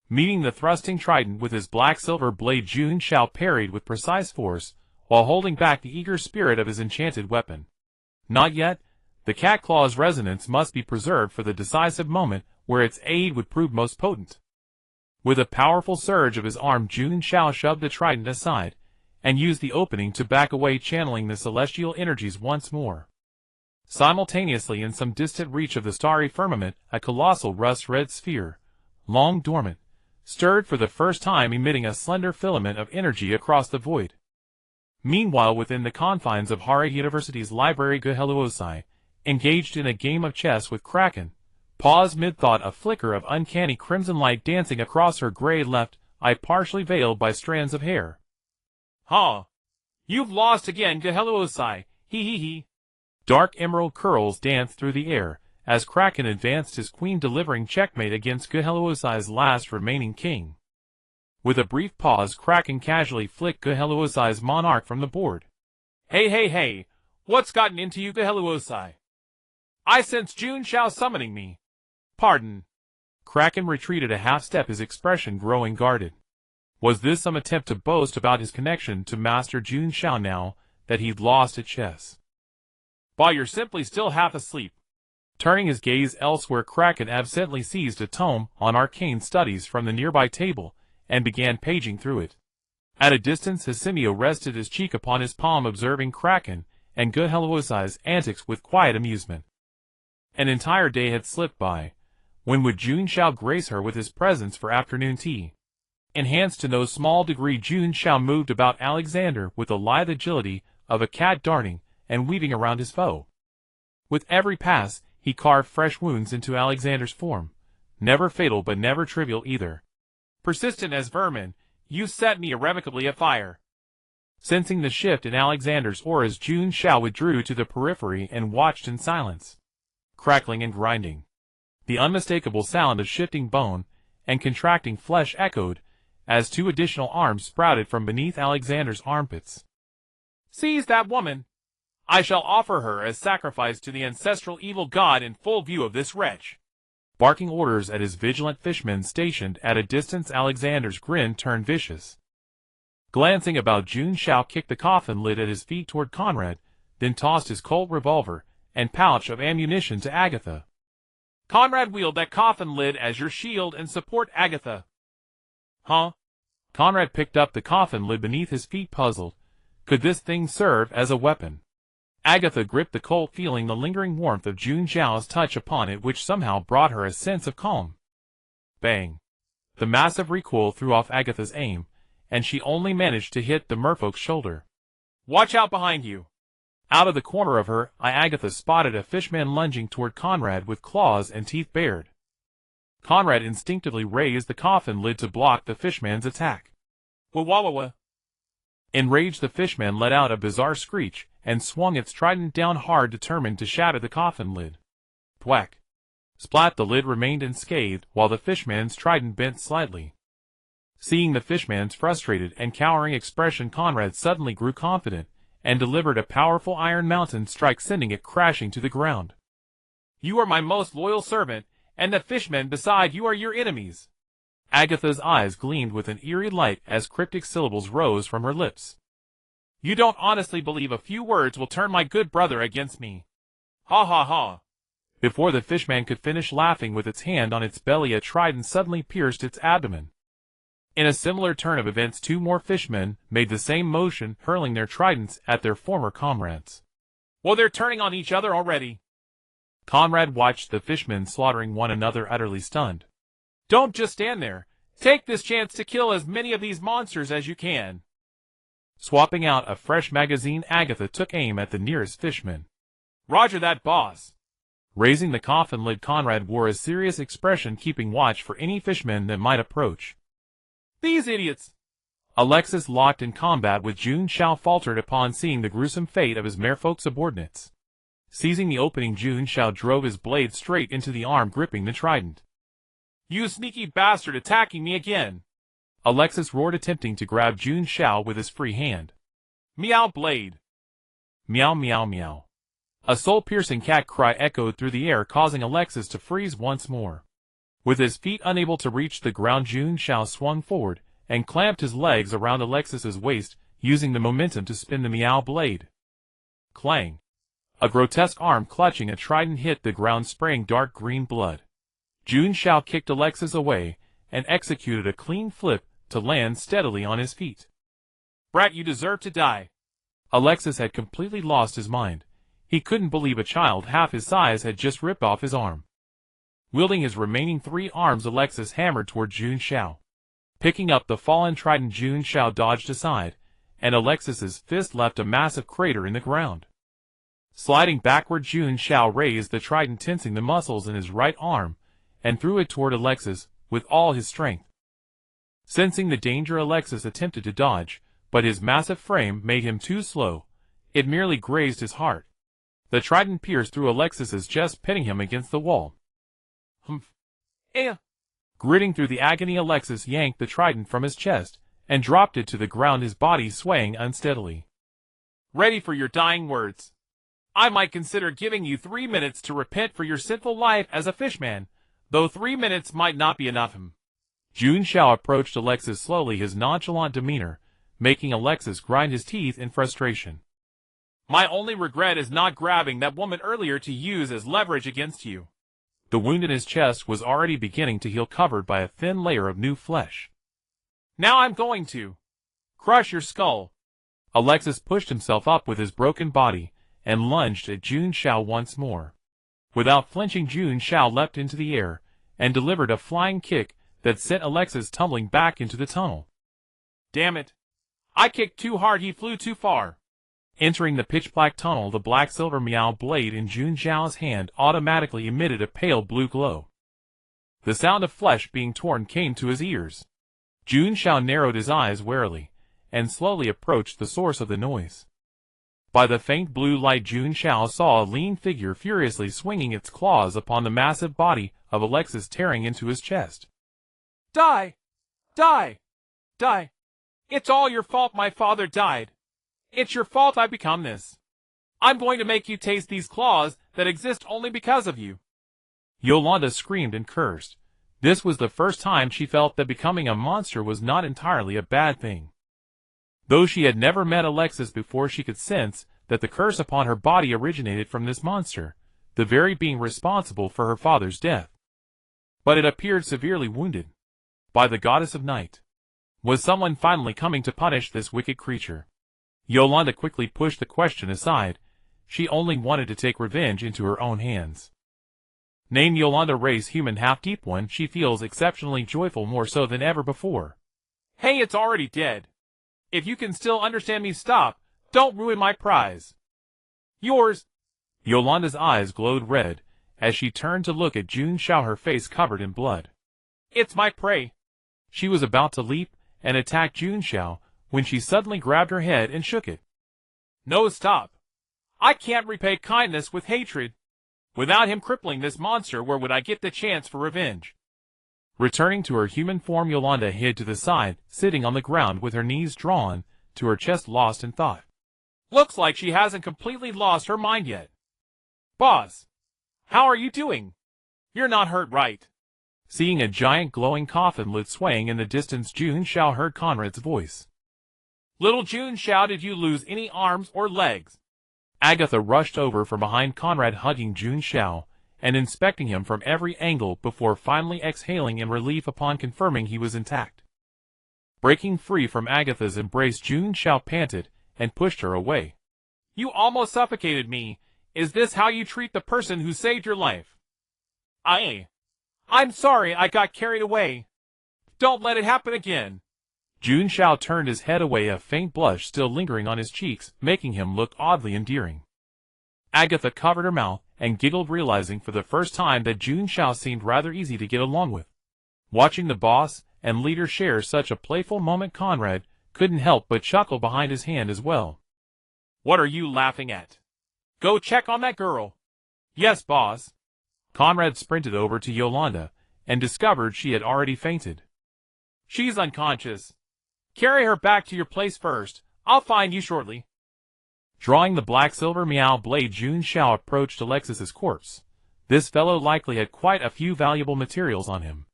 Speaker 1: Meeting the thrusting trident with his black silver blade, Jun Xiao parried with precise force, while holding back the eager spirit of his enchanted weapon. Not yet. The cat claw's resonance must be preserved for the decisive moment where its aid would prove most potent. With a powerful surge of his arm, Jun Xiao shoved the trident aside, and used the opening to back away, channeling the celestial energies once more. Simultaneously, in some distant reach of the starry firmament, a colossal rust-red sphere, long dormant, stirred for the first time, emitting a slender filament of energy across the void. Meanwhile, within the confines of Harran University's library, Geheluosai, engaged in a game of chess with Kraken, paused mid-thought, a flicker of uncanny crimson light dancing across her gray left eye, partially veiled by strands of hair.
Speaker 2: Ha! You've lost again, Geheluosai, he.
Speaker 1: Dark emerald curls danced through the air, as Kraken advanced his queen, delivering checkmate against Geheluosai's last remaining king. With a brief pause, Kraken casually flicked Geheluosai's monarch from the board.
Speaker 2: Hey, what's gotten into you, Geheluosai? I sense Jun Xiao summoning me. Pardon.
Speaker 1: Kraken retreated a half-step, his expression growing guarded. Was this some attempt to boast about his connection to Master Jun Xiao now that he'd lost at chess?
Speaker 2: Bah, you're simply still half asleep.
Speaker 1: Turning his gaze elsewhere, Kraken absently seized a tome on arcane studies from the nearby table and began paging through it. At a distance, Hisimio rested his cheek upon his palm, observing Kraken and Geheluosai's antics with quiet amusement. An entire day had slipped by. When would Jun Xiao grace her with his presence for afternoon tea? Enhanced to no small degree, Jun Xiao moved about Alexander with the lithe agility of a cat, darting and weaving around his foe. With every pass, he carved fresh wounds into Alexander's form, never fatal but never trivial either.
Speaker 2: Persistent as vermin, you set me irrevocably afire.
Speaker 1: Sensing the shift in Alexander's auras, Jun Xiao withdrew to the periphery and watched in silence. Crackling and grinding. The unmistakable sound of shifting bone and contracting flesh echoed as 2 additional arms sprouted from beneath Alexander's armpits.
Speaker 2: Seize that woman! I shall offer her as sacrifice to the ancestral evil god in full view of this wretch.
Speaker 1: Barking orders at his vigilant fishmen stationed at a distance, Alexander's grin turned vicious. Glancing about, Jun Xiao kicked the coffin lid at his feet toward Conrad, then tossed his Colt revolver and pouch of ammunition to Agatha.
Speaker 2: Conrad, wield that coffin lid as your shield and support Agatha. Huh?
Speaker 1: Conrad picked up the coffin lid beneath his feet, puzzled. Could this thing serve as a weapon? Agatha gripped the colt, feeling the lingering warmth of Jun Xiao's touch upon it, which somehow brought her a sense of calm. Bang! The massive recoil threw off Agatha's aim, and she only managed to hit the merfolk's shoulder.
Speaker 2: Watch out behind you!
Speaker 1: Out of the corner of her eye, Agatha spotted a fishman lunging toward Conrad with claws and teeth bared. Conrad instinctively raised the coffin lid to block the fishman's attack.
Speaker 2: Wah-wah-wah-wah!
Speaker 1: Enraged, the fishman let out a bizarre screech and swung its trident down hard, determined to shatter the coffin lid. Thwack! Splat! The lid remained unscathed, while the fishman's trident bent slightly. Seeing the fishman's frustrated and cowering expression, Conrad suddenly grew confident, and delivered a powerful Iron Mountain strike, sending it crashing to the ground.
Speaker 2: You are my most loyal servant, and the fishmen beside you are your enemies.
Speaker 1: Agatha's eyes gleamed with an eerie light as cryptic syllables rose from her lips.
Speaker 2: You don't honestly believe a few words will turn my good brother against me? Ha ha ha!
Speaker 1: Before the fishman could finish laughing, with its hand on its belly, a trident suddenly pierced its abdomen. In a similar turn of events, two more fishmen made the same motion, hurling their tridents at their former comrades.
Speaker 2: Well, they're turning on each other already.
Speaker 1: Conrad watched the fishmen slaughtering one another, utterly stunned.
Speaker 2: Don't just stand there. Take this chance to kill as many of these monsters as you can.
Speaker 1: Swapping out a fresh magazine, Agatha took aim at the nearest fishman.
Speaker 2: Roger that, boss.
Speaker 1: Raising the coffin lid, Conrad wore a serious expression, keeping watch for any fishmen that might approach.
Speaker 2: These idiots!
Speaker 1: Alexis, locked in combat with Jun Xiao, faltered upon seeing the gruesome fate of his merfolk subordinates. Seizing the opening, Jun Xiao drove his blade straight into the arm gripping the trident.
Speaker 2: You sneaky bastard, attacking me again!
Speaker 1: Alexis roared, attempting to grab Jun Xiao with his free hand.
Speaker 2: Meow blade!
Speaker 1: Meow meow meow. A soul-piercing cat cry echoed through the air, causing Alexis to freeze once more. With his feet unable to reach the ground, Jun Xiao swung forward and clamped his legs around Alexis's waist, using the momentum to spin the meow blade. Clang! A grotesque arm clutching a trident hit the ground, spraying dark green blood. Jun Xiao kicked Alexis away and executed a clean flip to land steadily on his feet.
Speaker 2: Brat, you deserve to die.
Speaker 1: Alexis had completely lost his mind. He couldn't believe a child half his size had just ripped off his arm. Wielding his remaining 3 arms, Alexis hammered toward Jun Xiao. Picking up the fallen trident, Jun Xiao dodged aside, and Alexis's fist left a massive crater in the ground. Sliding backward, Jun Xiao raised the trident, tensing the muscles in his right arm, and threw it toward Alexis with all his strength. Sensing the danger, Alexis attempted to dodge, but his massive frame made him too slow. It merely grazed his heart. The trident pierced through Alexis's chest, pinning him against the wall.
Speaker 2: Humph. Eh.
Speaker 1: Gritting through the agony, Alexis yanked the trident from his chest and dropped it to the ground, his body swaying unsteadily.
Speaker 2: Ready for your dying words. I might consider giving you 3 minutes to repent for your sinful life as a fishman, though 3 minutes might not be enough.
Speaker 1: Jun Xiao approached Alexis slowly, his nonchalant demeanor making Alexis grind his teeth in frustration.
Speaker 2: My only regret is not grabbing that woman earlier to use as leverage against you.
Speaker 1: The wound in his chest was already beginning to heal, covered by a thin layer of new flesh.
Speaker 2: Now I'm going to crush your skull.
Speaker 1: Alexis pushed himself up with his broken body and lunged at Jun Xiao once more. Without flinching, Jun Xiao leapt into the air and delivered a flying kick that sent Alexis tumbling back into the tunnel.
Speaker 2: Damn it. I kicked too hard, he flew too far.
Speaker 1: Entering the pitch-black tunnel, the black-silver meow blade in Jun Xiao's hand automatically emitted a pale blue glow. The sound of flesh being torn came to his ears. Jun Xiao narrowed his eyes warily and slowly approached the source of the noise. By the faint blue light, Jun Xiao saw a lean figure furiously swinging its claws upon the massive body of Alexis, tearing into his chest.
Speaker 2: Die! Die! Die! It's all your fault my father died. It's your fault I become this. I'm going to make you taste these claws that exist only because of you.
Speaker 1: Yolanda screamed and cursed. This was the first time she felt that becoming a monster was not entirely a bad thing. Though she had never met Alexis before, she could sense that the curse upon her body originated from this monster, the very being responsible for her father's death. But it appeared severely wounded. By the goddess of night. Was someone finally coming to punish this wicked creature? Yolanda quickly pushed the question aside. she only wanted to take revenge into her own hands. Name Yolanda Ray's human half-deep one, she feels exceptionally joyful, more so than ever before.
Speaker 2: Hey, it's already dead. If you can still understand me, stop. Don't ruin my prize. Yours.
Speaker 1: Yolanda's eyes glowed red as she turned to look at Jun Xiao, her face covered in blood.
Speaker 2: It's my prey.
Speaker 1: She was about to leap and attack Jun Xiao when she suddenly grabbed her head and shook it.
Speaker 2: No, stop. I can't repay kindness with hatred. Without him crippling this monster, where would I get the chance for revenge?
Speaker 1: Returning to her human form, Yolanda hid to the side, sitting on the ground with her knees drawn to her chest, lost in thought.
Speaker 2: Looks like she hasn't completely lost her mind yet. Boss, how are you doing? You're not hurt, right?
Speaker 1: Seeing a giant glowing coffin lid swaying in the distance, Jun Xiao heard Conrad's voice.
Speaker 2: Little Jun Xiao, did you lose any arms or legs?
Speaker 1: Agatha rushed over from behind Conrad, hugging Jun Xiao and inspecting him from every angle before finally exhaling in relief upon confirming he was intact. Breaking free from Agatha's embrace, Jun Xiao panted and pushed her away.
Speaker 2: You almost suffocated me. Is this how you treat the person who saved your life? I'm sorry, I got carried away. Don't let it happen again.
Speaker 1: Jun Xiao turned his head away, a faint blush still lingering on his cheeks, making him look oddly endearing. Agatha covered her mouth and giggled, realizing for the first time that Jun Xiao seemed rather easy to get along with. Watching the boss and leader share such a playful moment, Conrad couldn't help but chuckle behind his hand as well.
Speaker 2: What are you laughing at? Go check on that girl. Yes, boss.
Speaker 1: Conrad sprinted over to Yolanda and discovered she had already fainted.
Speaker 2: She's unconscious. Carry her back to your place first. I'll find you shortly.
Speaker 1: Drawing the black-silver meow blade, Jun Xiao approached Alexis's corpse. This fellow likely had quite a few valuable materials on him.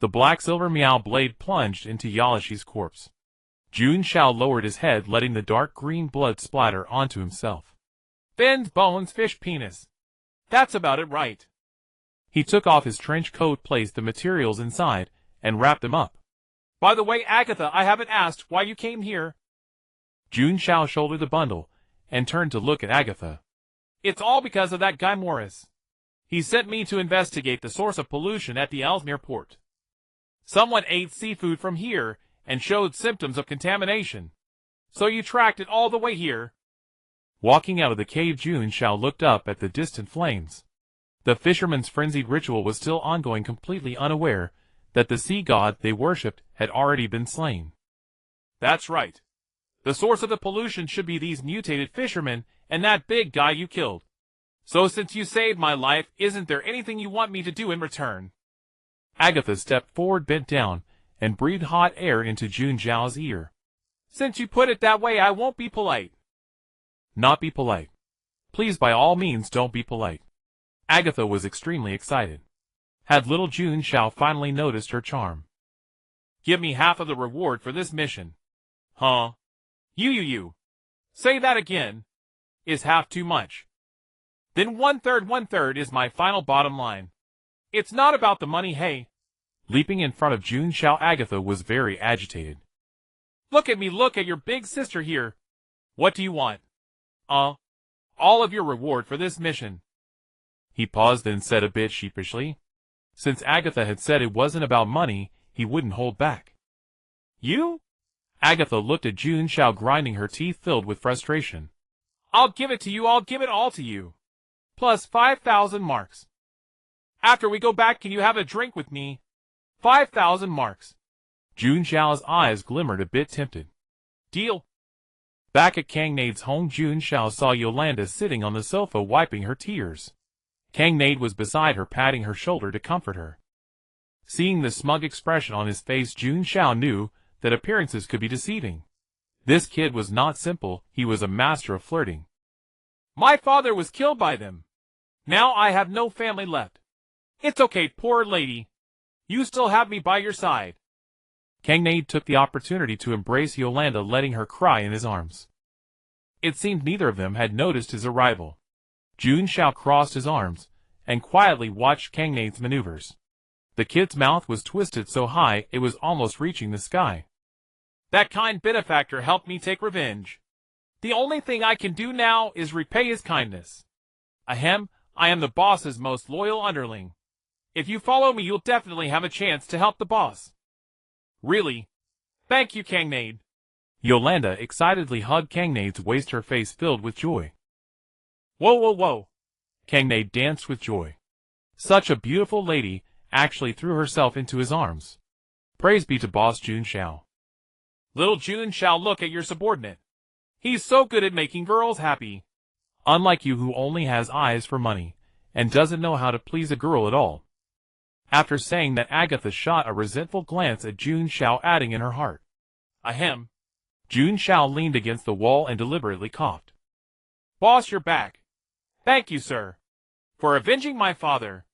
Speaker 1: The black-silver meow blade plunged into Yalashi's corpse. Jun Xiao lowered his head, letting the dark green blood splatter onto himself.
Speaker 2: Fins, bones, fish, penis. That's about it, right?
Speaker 1: He took off his trench coat, placed the materials inside, and wrapped them up.
Speaker 2: By the way, Agatha, I haven't asked why you came here.
Speaker 1: Jun Xiao shouldered the bundle and turned to look at Agatha.
Speaker 2: It's all because of that guy Morris. He sent me to investigate the source of pollution at the Ellesmere port. Someone ate seafood from here and showed symptoms of contamination. So you tracked it all the way here.
Speaker 1: Walking out of the cave, Jun Xiao looked up at the distant flames. The fisherman's frenzied ritual was still ongoing, completely unaware that the sea god they worshipped had already been slain.
Speaker 2: That's right. The source of the pollution should be these mutated fishermen and that big guy you killed. So since you saved my life, isn't there anything you want me to do in return?
Speaker 1: Agatha stepped forward, bent down, and breathed hot air into Jun Xiao's ear.
Speaker 2: Since you put it that way, I won't be polite.
Speaker 1: Not be polite. Please, by all means, don't be polite. Agatha was extremely excited. Had little Jun Xiao finally noticed her charm?
Speaker 2: Give me half of the reward for this mission. Huh? You. Say that again. Is half too much? Then one third is my final bottom line. It's not about the money, hey.
Speaker 1: Leaping in front of Jun Xiao, Agatha was very agitated.
Speaker 2: Look at me, look at your big sister here. What do you want? All of your reward for this mission.
Speaker 1: He paused, then said a bit sheepishly. Since Agatha had said it wasn't about money, he wouldn't hold back.
Speaker 2: You?
Speaker 1: Agatha looked at Jun Xiao, grinding her teeth, filled with frustration.
Speaker 2: I'll give it to you, I'll give it all to you. Plus 5,000 marks. After we go back, can you have a drink with me? 5,000 marks.
Speaker 1: Jun Xiao's eyes glimmered, a bit tempted.
Speaker 2: Deal.
Speaker 1: Back at Kang Nade's home, Jun Xiao saw Yolanda sitting on the sofa, wiping her tears. Kang Nade was beside her, patting her shoulder to comfort her. Seeing the smug expression on his face, Jun Xiao knew that appearances could be deceiving. This kid was not simple, he was a master of flirting.
Speaker 2: My father was killed by them. Now I have no family left. It's okay, poor lady. You still have me by your side.
Speaker 1: Kang Nade took the opportunity to embrace Yolanda, letting her cry in his arms. It seemed neither of them had noticed his arrival. Jun Xiao crossed his arms and quietly watched Kang Nade's maneuvers. The kid's mouth was twisted so high it was almost reaching the sky.
Speaker 2: That kind benefactor helped me take revenge. The only thing I can do now is repay his kindness. Ahem, I am the boss's most loyal underling. If you follow me, you'll definitely have a chance to help the boss. Really? Thank you, Kangnade.
Speaker 1: Yolanda excitedly hugged Kangnade's waist, her face filled with joy.
Speaker 2: Whoa, whoa, whoa.
Speaker 1: Kangnade danced with joy. Such a beautiful lady actually threw herself into his arms. Praise be to Boss Jun Xiao.
Speaker 2: Little Jun Xiao, look at your subordinate. He's so good at making girls happy.
Speaker 1: Unlike you, who only has eyes for money, and doesn't know how to please a girl at all. After saying that, Agatha shot a resentful glance at Jun Xiao, adding in her heart,
Speaker 2: Ahem.
Speaker 1: Jun Xiao leaned against the wall and deliberately coughed.
Speaker 2: Boss, you're back. Thank you, sir. For avenging my father.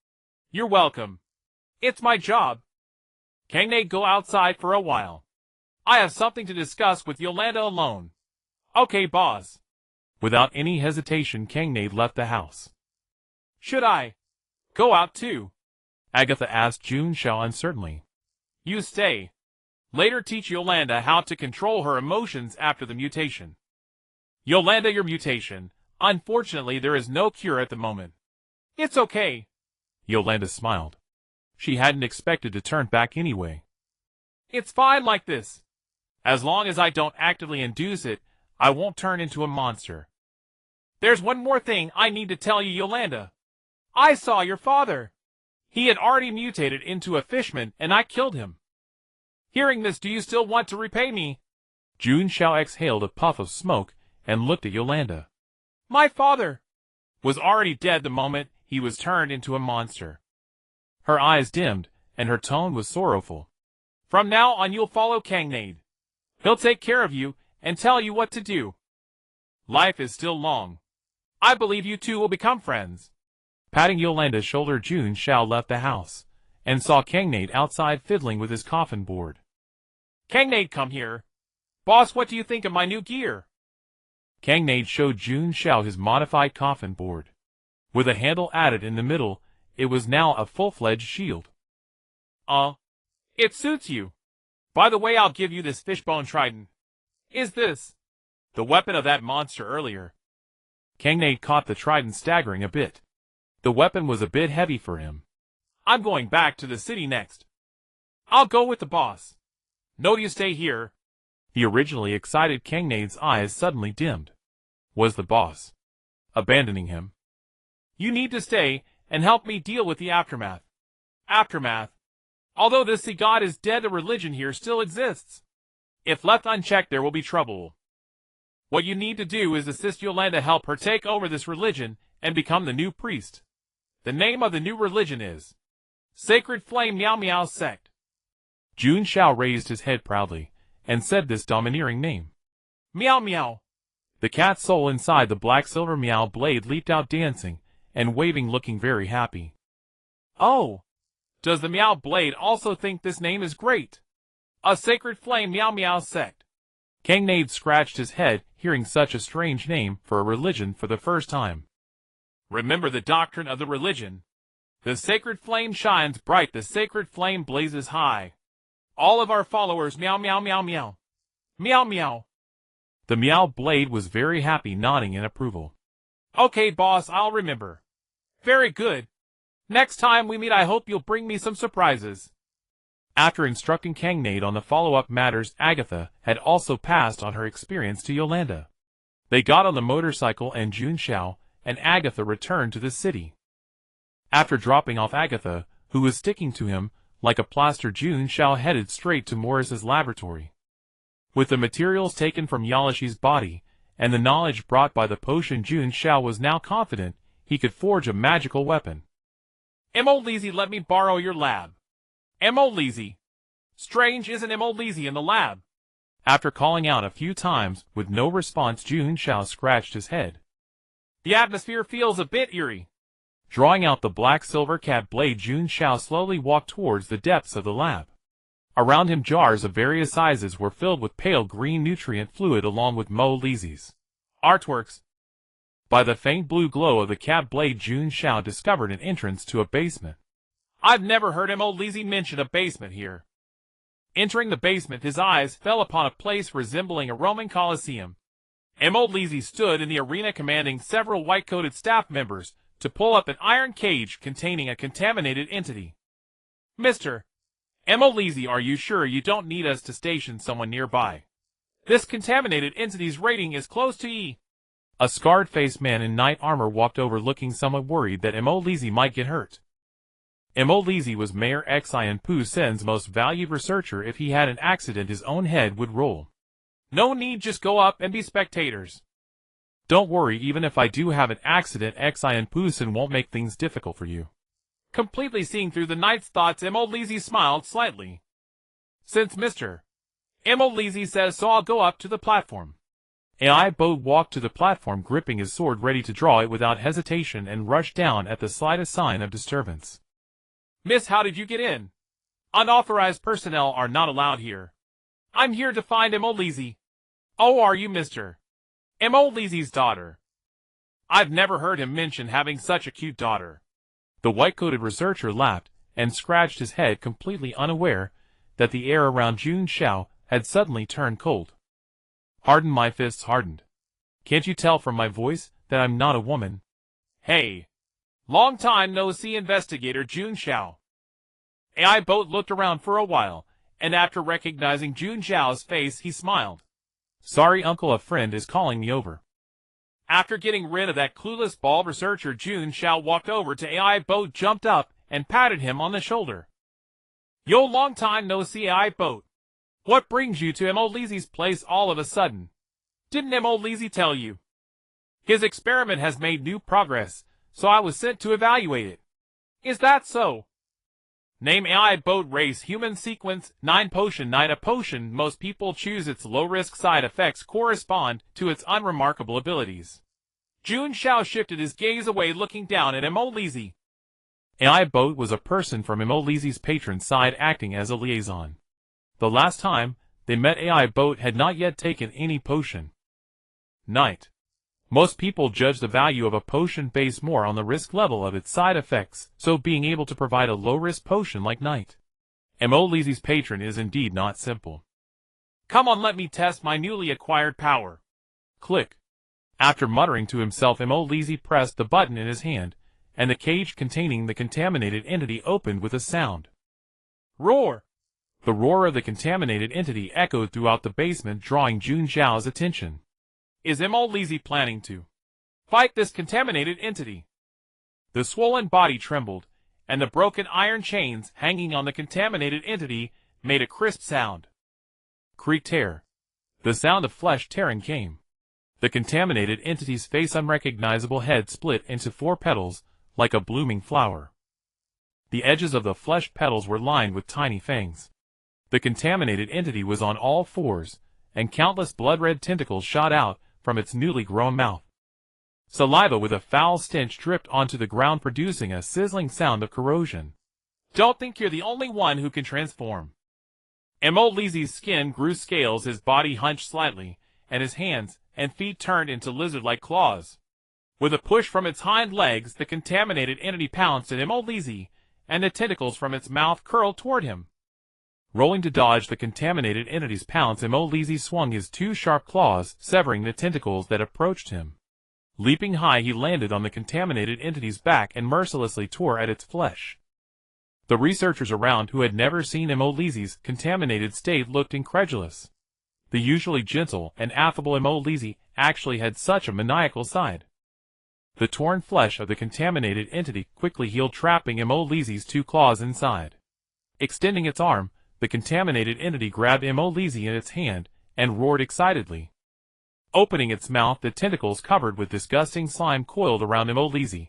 Speaker 2: You're welcome. It's my job. Kangnade, go outside for a while. I have something to discuss with Yolanda alone. Okay, boss.
Speaker 1: Without any hesitation, Kangnade left the house.
Speaker 2: Should I go out too?
Speaker 1: Agatha asked Jun Xiao uncertainly.
Speaker 2: You stay. Later teach Yolanda how to control her emotions after the mutation. Yolanda, your mutation. Unfortunately, there is no cure at the moment. It's okay.
Speaker 1: Yolanda smiled. She hadn't expected to turn back anyway.
Speaker 2: It's fine like this. As long as I don't actively induce it, I won't turn into a monster. There's one more thing I need to tell you, Yolanda. I saw your father. He had already mutated into a fishman, and I killed him. Hearing this, do you still want to repay me?
Speaker 1: Jun Xiao exhaled a puff of smoke and looked at Yolanda.
Speaker 2: My father was already dead the moment he was turned into a monster.
Speaker 1: Her eyes dimmed, and her tone was sorrowful.
Speaker 2: From now on, you'll follow Kangnade. He'll take care of you and tell you what to do. Life is still long. I believe you two will become friends.
Speaker 1: Patting Yolanda's shoulder, Jun Xiao left the house, and saw Kangnade outside fiddling with his coffin board.
Speaker 2: Kangnade, come here. Boss, what do you think of my new gear?
Speaker 1: Kangnade showed Jun Xiao his modified coffin board. With a handle added in the middle, it was now a full-fledged shield.
Speaker 2: It suits you. By the way, I'll give you this fishbone trident. Is this the weapon of that monster earlier?
Speaker 1: Kangnade caught the trident, staggering a bit. The weapon was a bit heavy for him.
Speaker 2: I'm going back to the city next. I'll go with the boss. No, you stay here.
Speaker 1: The originally excited Kangnade's eyes suddenly dimmed. Was the boss abandoning him?
Speaker 2: You need to stay and help me deal with the aftermath. Aftermath. Although this sea god is dead, the religion here still exists. If left unchecked, there will be trouble. What you need to do is assist Yolanda, help her take over this religion and become the new priest. The name of the new religion is Sacred Flame Meow Meow Sect.
Speaker 1: Jun Xiao raised his head proudly and said this domineering name.
Speaker 2: Meow Meow.
Speaker 1: The cat's soul inside the black silver meow blade leaped out, dancing and waving, looking very happy.
Speaker 2: Oh, does the Meow Blade also think this name is great? A Sacred Flame Meow Meow Sect.
Speaker 1: Kangnade scratched his head, hearing such a strange name for a religion for the first time.
Speaker 2: Remember the doctrine of the religion. The sacred flame shines bright, the sacred flame blazes high. All of our followers meow meow meow meow. Meow meow.
Speaker 1: The Meow Blade was very happy, nodding in approval.
Speaker 2: Okay, boss, I'll remember. Very good. Next time we meet, I hope you'll bring me some surprises.
Speaker 1: After instructing Kangnade on the follow-up matters, Agatha had also passed on her experience to Yolanda. They got on the motorcycle, and Jun Xiao and Agatha returned to the city. After dropping off Agatha, who was sticking to him like a plaster, Jun Xiao headed straight to Morris's laboratory. With the materials taken from Yalishi's body and the knowledge brought by the potion, Jun Xiao was now confident he could forge a magical weapon.
Speaker 2: Mo-Lizzy, let me borrow your lab. Mo-Lizzy. Strange, isn't Mo-Lizzy in the lab?
Speaker 1: After calling out a few times with no response, Jun Xiao scratched his head.
Speaker 2: The atmosphere feels a bit eerie.
Speaker 1: Drawing out the black silver cat blade, Jun Xiao slowly walked towards the depths of the lab. Around him, jars of various sizes were filled with pale green nutrient fluid along with Mo-Lizzy's artworks. By the faint blue glow of the cat blade, Jun Xiao discovered an entrance to a basement.
Speaker 2: I've never heard Mo-Lizzy mention a basement here. Entering the basement, his eyes fell upon a place resembling a Roman Colosseum. Anomalies stood in the arena commanding several white-coated staff members to pull up an iron cage containing a contaminated entity. Mr. Anomalies, are you sure you don't need us to station someone nearby? This contaminated entity's rating is close to E.
Speaker 1: A scarred-faced man in knight armor walked over looking somewhat worried that Anomalies might get hurt. Anomalies was Mayor Xian Pu Sen's most valued researcher. If he had an accident, his own head would roll.
Speaker 2: No need, just go up and be spectators.
Speaker 1: Don't worry, even if I do have an accident, Xian Pu Sen won't make things difficult for you.
Speaker 2: Completely seeing through the knight's thoughts, Anomalies smiled slightly. Since Mr. Anomalies says so, I'll go up to the platform.
Speaker 1: AI Boat walked to the platform, gripping his sword ready to draw it without hesitation, and rushed down at the slightest sign of disturbance.
Speaker 2: Miss, how did you get in? Unauthorized personnel are not allowed here. I'm here to find Anomalies. Oh, are you Mr. Anomalies' daughter? I've never heard him mention having such a cute daughter.
Speaker 1: The white-coated researcher laughed and scratched his head, completely unaware that the air around Jun Xiao had suddenly turned cold. Harden, my fists hardened. Can't you tell from my voice that I'm not a woman?
Speaker 2: Hey. Long time no see, Investigator Jun Xiao. AI Boat looked around for a while, and after recognizing Jun Xiao's face, he smiled.
Speaker 1: Sorry, uncle, a friend is calling me over.
Speaker 2: After getting rid of that clueless bald researcher, Jun Xiao walked over to AI Boat, jumped up, and patted him on the shoulder. Yo, long time no see, AI Boat. What brings you to Anomalies' place all of a sudden? Didn't Anomalies tell you? His experiment has made new progress, so I was sent to evaluate it. Is that so? Name AI Boat, race human, sequence 9, potion night. A potion most people choose its low-risk, side effects correspond to its unremarkable abilities. Jun Xiao shifted his gaze away, looking down at Anomalies.
Speaker 1: AI Boat was a person from Anomalies' patron side, acting as a liaison. The last time they met, AI Boat had not yet taken any potion. Night. Most people judge the value of a potion based more on the risk level of its side effects, so being able to provide a low-risk potion like Night. Anomalies' patron is indeed not simple.
Speaker 2: Come on, let me test my newly acquired power.
Speaker 1: Click. After muttering to himself, Anomalies pressed the button in his hand, and the cage containing the contaminated entity opened with a sound.
Speaker 2: Roar!
Speaker 1: The roar of the contaminated entity echoed throughout the basement, drawing Jun Xiao's attention.
Speaker 2: Is Anomalies planning to fight this contaminated entity? The swollen body trembled, and the broken iron chains hanging on the contaminated entity made a crisp sound.
Speaker 1: Creak, tear. The sound of flesh tearing came. The contaminated entity's face, unrecognizable head, split into 4 petals, like a blooming flower. The edges of the flesh petals were lined with tiny fangs. The contaminated entity was on all fours, and countless blood-red tentacles shot out from its newly grown mouth. Saliva with a foul stench dripped onto the ground, producing a sizzling sound of corrosion.
Speaker 2: Don't think you're the only one who can transform. Anomalies' skin grew scales, his body hunched slightly, and his hands and feet turned into lizard-like claws. With a push from its hind legs, the contaminated entity pounced at Anomalies, and the tentacles from its mouth curled toward him.
Speaker 1: Rolling to dodge the contaminated entity's pounce, Anomalies swung his 2 sharp claws, severing the tentacles that approached him. Leaping high, he landed on the contaminated entity's back and mercilessly tore at its flesh. The researchers around, who had never seen Anomalies' contaminated state, looked incredulous. The usually gentle and affable Anomalies actually had such a maniacal side. The torn flesh of the contaminated entity quickly healed, trapping Anomalies' 2 claws inside. Extending its arm, the contaminated entity grabbed Anomalies in its hand and roared excitedly. Opening its mouth, the tentacles covered with disgusting slime coiled around Anomalies.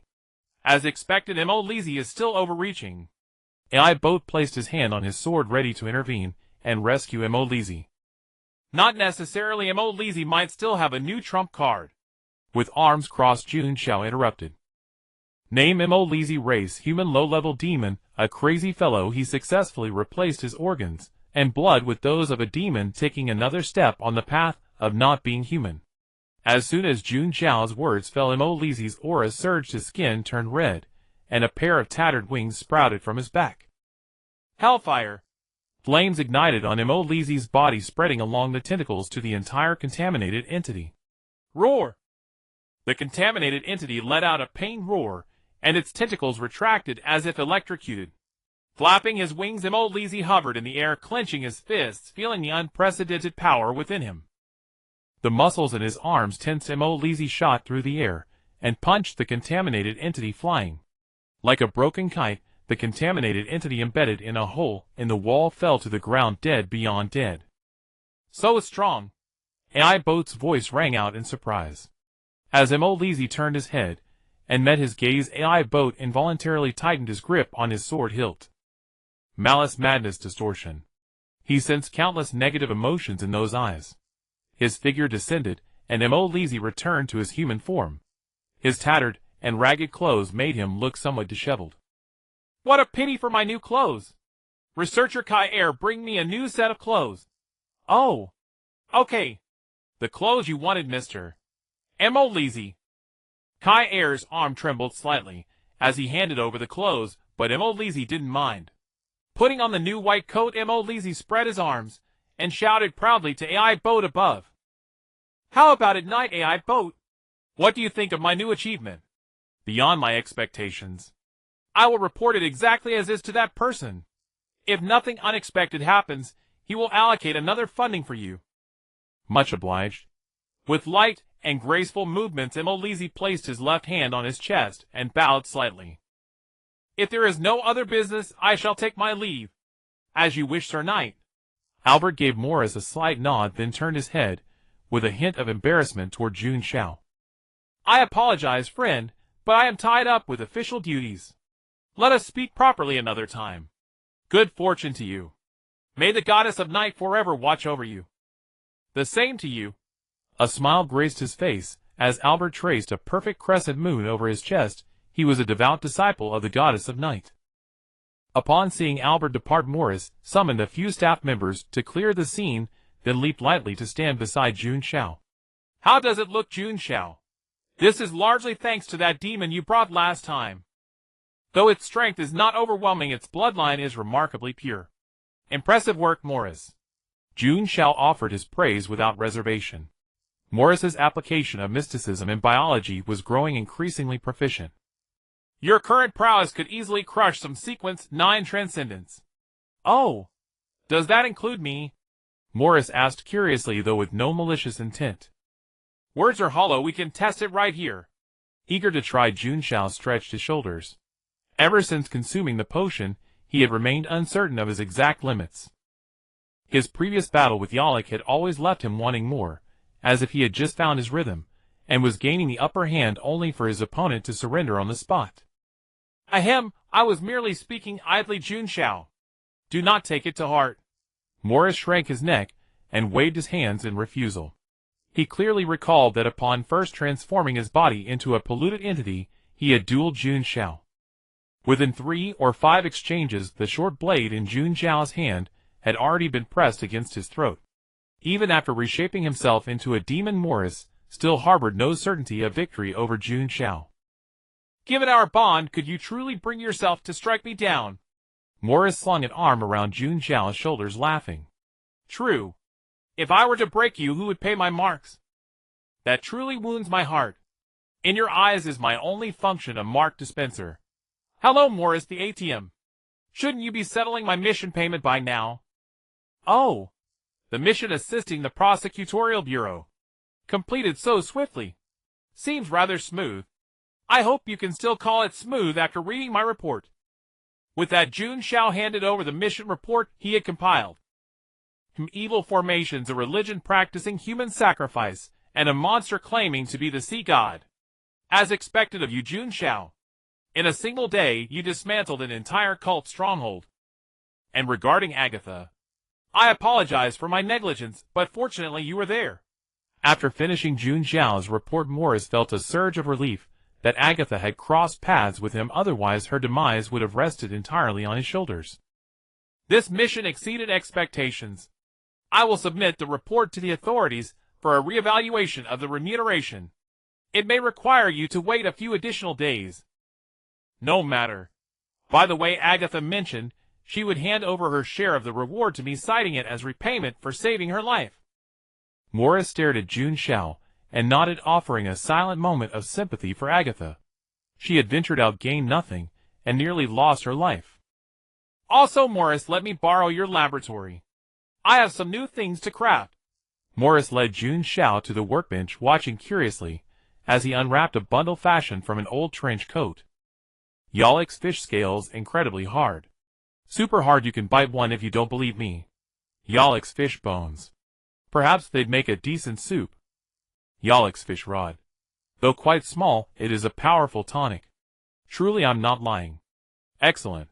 Speaker 2: As expected, Anomalies is still overreaching.
Speaker 1: AI Boat placed his hand on his sword, ready to intervene and rescue Anomalies.
Speaker 2: Not necessarily. Anomalies might still have a new trump card.
Speaker 1: With arms crossed, Jun Xiao interrupted. Name Anomalies, race human, low-level demon, a crazy fellow. He successfully replaced his organs and blood with those of a demon, taking another step on the path of not being human. As soon as Jun Xiao's words fell, Anomalies' aura surged, his skin turned red, and a pair of tattered wings sprouted from his back.
Speaker 2: Hellfire!
Speaker 1: Flames ignited on Anomalies' body, spreading along the tentacles to the entire contaminated entity.
Speaker 2: Roar! The contaminated entity let out a pained roar, and its tentacles retracted as if electrocuted. Flapping his wings, anomalies hovered in the air, clenching his fists, feeling the unprecedented power within him. The muscles in his arms tensed. Anomalies shot through the air and punched the contaminated entity, flying. Like a broken kite, the contaminated entity embedded in a hole in the wall fell to the ground, dead beyond dead. So strong! AI Boat's voice rang out in surprise. As anomalies turned his head and met his gaze, AI Boat involuntarily tightened his grip on his sword hilt. Malice, madness, distortion. He sensed countless negative emotions in those eyes. His figure descended, and anomalies returned to his human form. His tattered and ragged clothes made him look somewhat disheveled. What a pity for my new clothes! Researcher Kai Air, bring me a new set of clothes. Oh. Okay. The clothes you wanted, Mr. Anomalies. Kai Air's arm trembled slightly as he handed over the clothes, but Anomalies didn't mind. Putting on the new white coat, Anomalies spread his arms and shouted proudly to AI Boat above. How about it, Night AI Boat? What do you think of my new achievement? Beyond my expectations. I will report it exactly as is to that person. If nothing unexpected happens, he will allocate another funding for you. Much obliged. With light and graceful movements, Anomalies placed his left hand on his chest and bowed slightly. If there is no other business, I shall take my leave. As you wish, Sir Knight. Albert gave Morris a slight nod, then turned his head, with a hint of embarrassment, toward Jun Xiao. I apologize, friend, but I am tied up with official duties. Let us speak properly another time. Good fortune to you. May the goddess of night forever watch over you. The same to you. A smile graced his face as Albert traced a perfect crescent moon over his chest. He was a devout disciple of the goddess of night. Upon seeing Albert depart, Morris summoned a few staff members to clear the scene, then leaped lightly to stand beside Jun Xiao. How does it look, Jun Xiao? This is largely thanks to that demon you brought last time. Though its strength is not overwhelming, its bloodline is remarkably pure. Impressive work, Morris. Jun Xiao offered his praise without reservation. Morris's application of mysticism in biology was growing increasingly proficient. Your current prowess could easily crush some Sequence 9 Transcendents. Oh, does that include me? Morris asked curiously, though with no malicious intent. Words are hollow, we can test it right here. Eager to try, Jun Xiao stretched his shoulders. Ever since consuming the potion, he had remained uncertain of his exact limits. His previous battle with Yalik had always left him wanting more, as if he had just found his rhythm, and was gaining the upper hand only for his opponent to surrender on the spot. Ahem, I was merely speaking idly, Jun Xiao. Do not take it to heart. Morris shrank his neck and waved his hands in refusal. He clearly recalled that upon first transforming his body into a polluted entity, he had dueled Jun Xiao. Within 3 or 5 exchanges, the short blade in Jun Xiao's hand had already been pressed against his throat. Even after reshaping himself into a demon, Morris still harbored no certainty of victory over Jun Xiao. Given our bond, could you truly bring yourself to strike me down? Morris slung an arm around Jun Xiao's shoulders, laughing. True. If I were to break you, who would pay my marks? That truly wounds my heart. In your eyes is my only function a mark dispenser. Hello, Morris the ATM. Shouldn't you be settling my mission payment by now? Oh. The mission assisting the prosecutorial bureau. Completed so swiftly. Seems rather smooth. I hope you can still call it smooth after reading my report. With that, Jun Xiao handed over the mission report he had compiled. Evil formations, a religion practicing human sacrifice, and a monster claiming to be the sea god. As expected of you, Jun Xiao. In a single day, you dismantled an entire cult stronghold. And regarding Agatha, I apologize for my negligence, but fortunately you were there. After finishing Jun Xiao's report, Morris felt a surge of relief that Agatha had crossed paths with him, otherwise her demise would have rested entirely on his shoulders. This mission exceeded expectations. I will submit the report to the authorities for a reevaluation of the remuneration. It may require you to wait a few additional days. No matter. By the way, Agatha mentioned she would hand over her share of the reward to me, citing it as repayment for saving her life. Morris stared at Jun Xiao
Speaker 1: and nodded, offering a silent moment of sympathy for Agatha. She had ventured out, gained nothing, and nearly lost her life.
Speaker 2: Also, Morris, let me borrow your laboratory. I have some new things to craft.
Speaker 1: Morris led Jun Xiao to the workbench, watching curiously as he unwrapped a bundle fashioned from an old trench coat. Yalek's fish scales, incredibly hard. Super hard, you can bite one if you don't believe me. Yalek's fish bones. Perhaps they'd make a decent soup. Yalek's fish rod. Though quite small, it is a powerful tonic. Truly, I'm not lying. Excellent.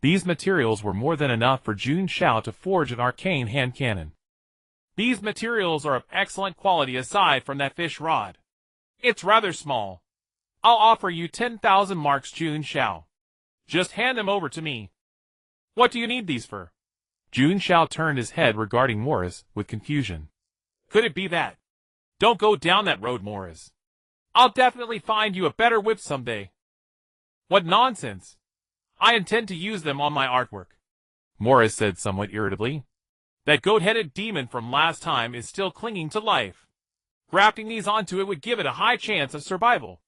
Speaker 1: These materials were more than enough for Jun Xiao to forge an arcane hand cannon.
Speaker 2: These materials are of excellent quality aside from that fish rod. It's rather small. I'll offer you 10,000 marks, Jun Xiao. Just hand them over to me. What do you need these for?
Speaker 1: Jun Xiao turned his head, regarding Morris with confusion.
Speaker 2: Could it be that? Don't go down that road, Morris. I'll definitely find you a better whip someday. What nonsense. I intend to use them on my artwork,
Speaker 1: Morris said somewhat irritably.
Speaker 2: That goat-headed demon from last time is still clinging to life. Grafting these onto it would give it a high chance of survival.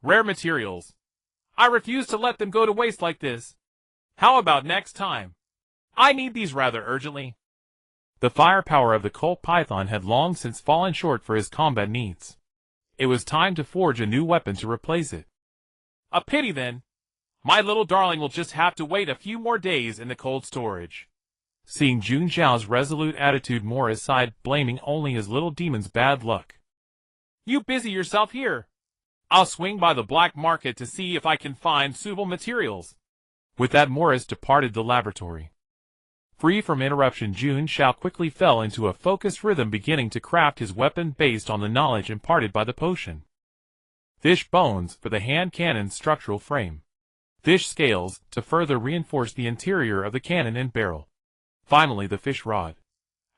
Speaker 2: Rare materials. I refuse to let them go to waste like this. How about next time? I need these rather urgently.
Speaker 1: The firepower of the Colt Python had long since fallen short for his combat needs. It was time to forge a new weapon to replace it.
Speaker 2: A pity then. My little darling will just have to wait a few more days in the cold storage.
Speaker 1: Seeing Jun Xiao's resolute attitude, Morris sighed, blaming only his little demon's bad luck.
Speaker 2: You busy yourself here. I'll swing by the black market to see if I can find suitable materials.
Speaker 1: With that, Morris departed the laboratory. Free from interruption, Jun Xiao quickly fell into a focused rhythm, beginning to craft his weapon based on the knowledge imparted by the potion. Fish bones for the hand cannon's structural frame. Fish scales to further reinforce the interior of the cannon and barrel. Finally, the fish rod.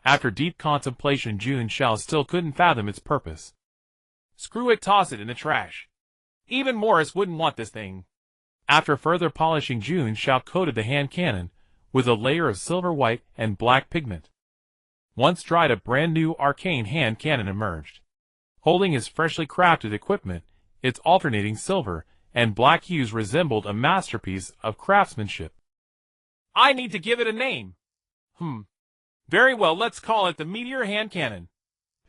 Speaker 1: After deep contemplation, Jun Xiao still couldn't fathom its purpose.
Speaker 2: Screw it, toss it in the trash. Even Morris wouldn't want this thing.
Speaker 1: After further polishing, Jun Xiao coated the hand cannon with a layer of silver, white, and black pigment. Once dried, a brand new arcane hand cannon emerged. Holding his freshly crafted equipment, its alternating silver and black hues resembled a masterpiece of craftsmanship.
Speaker 2: I need to give it a name. Very well, let's call it the Meteor Hand Cannon.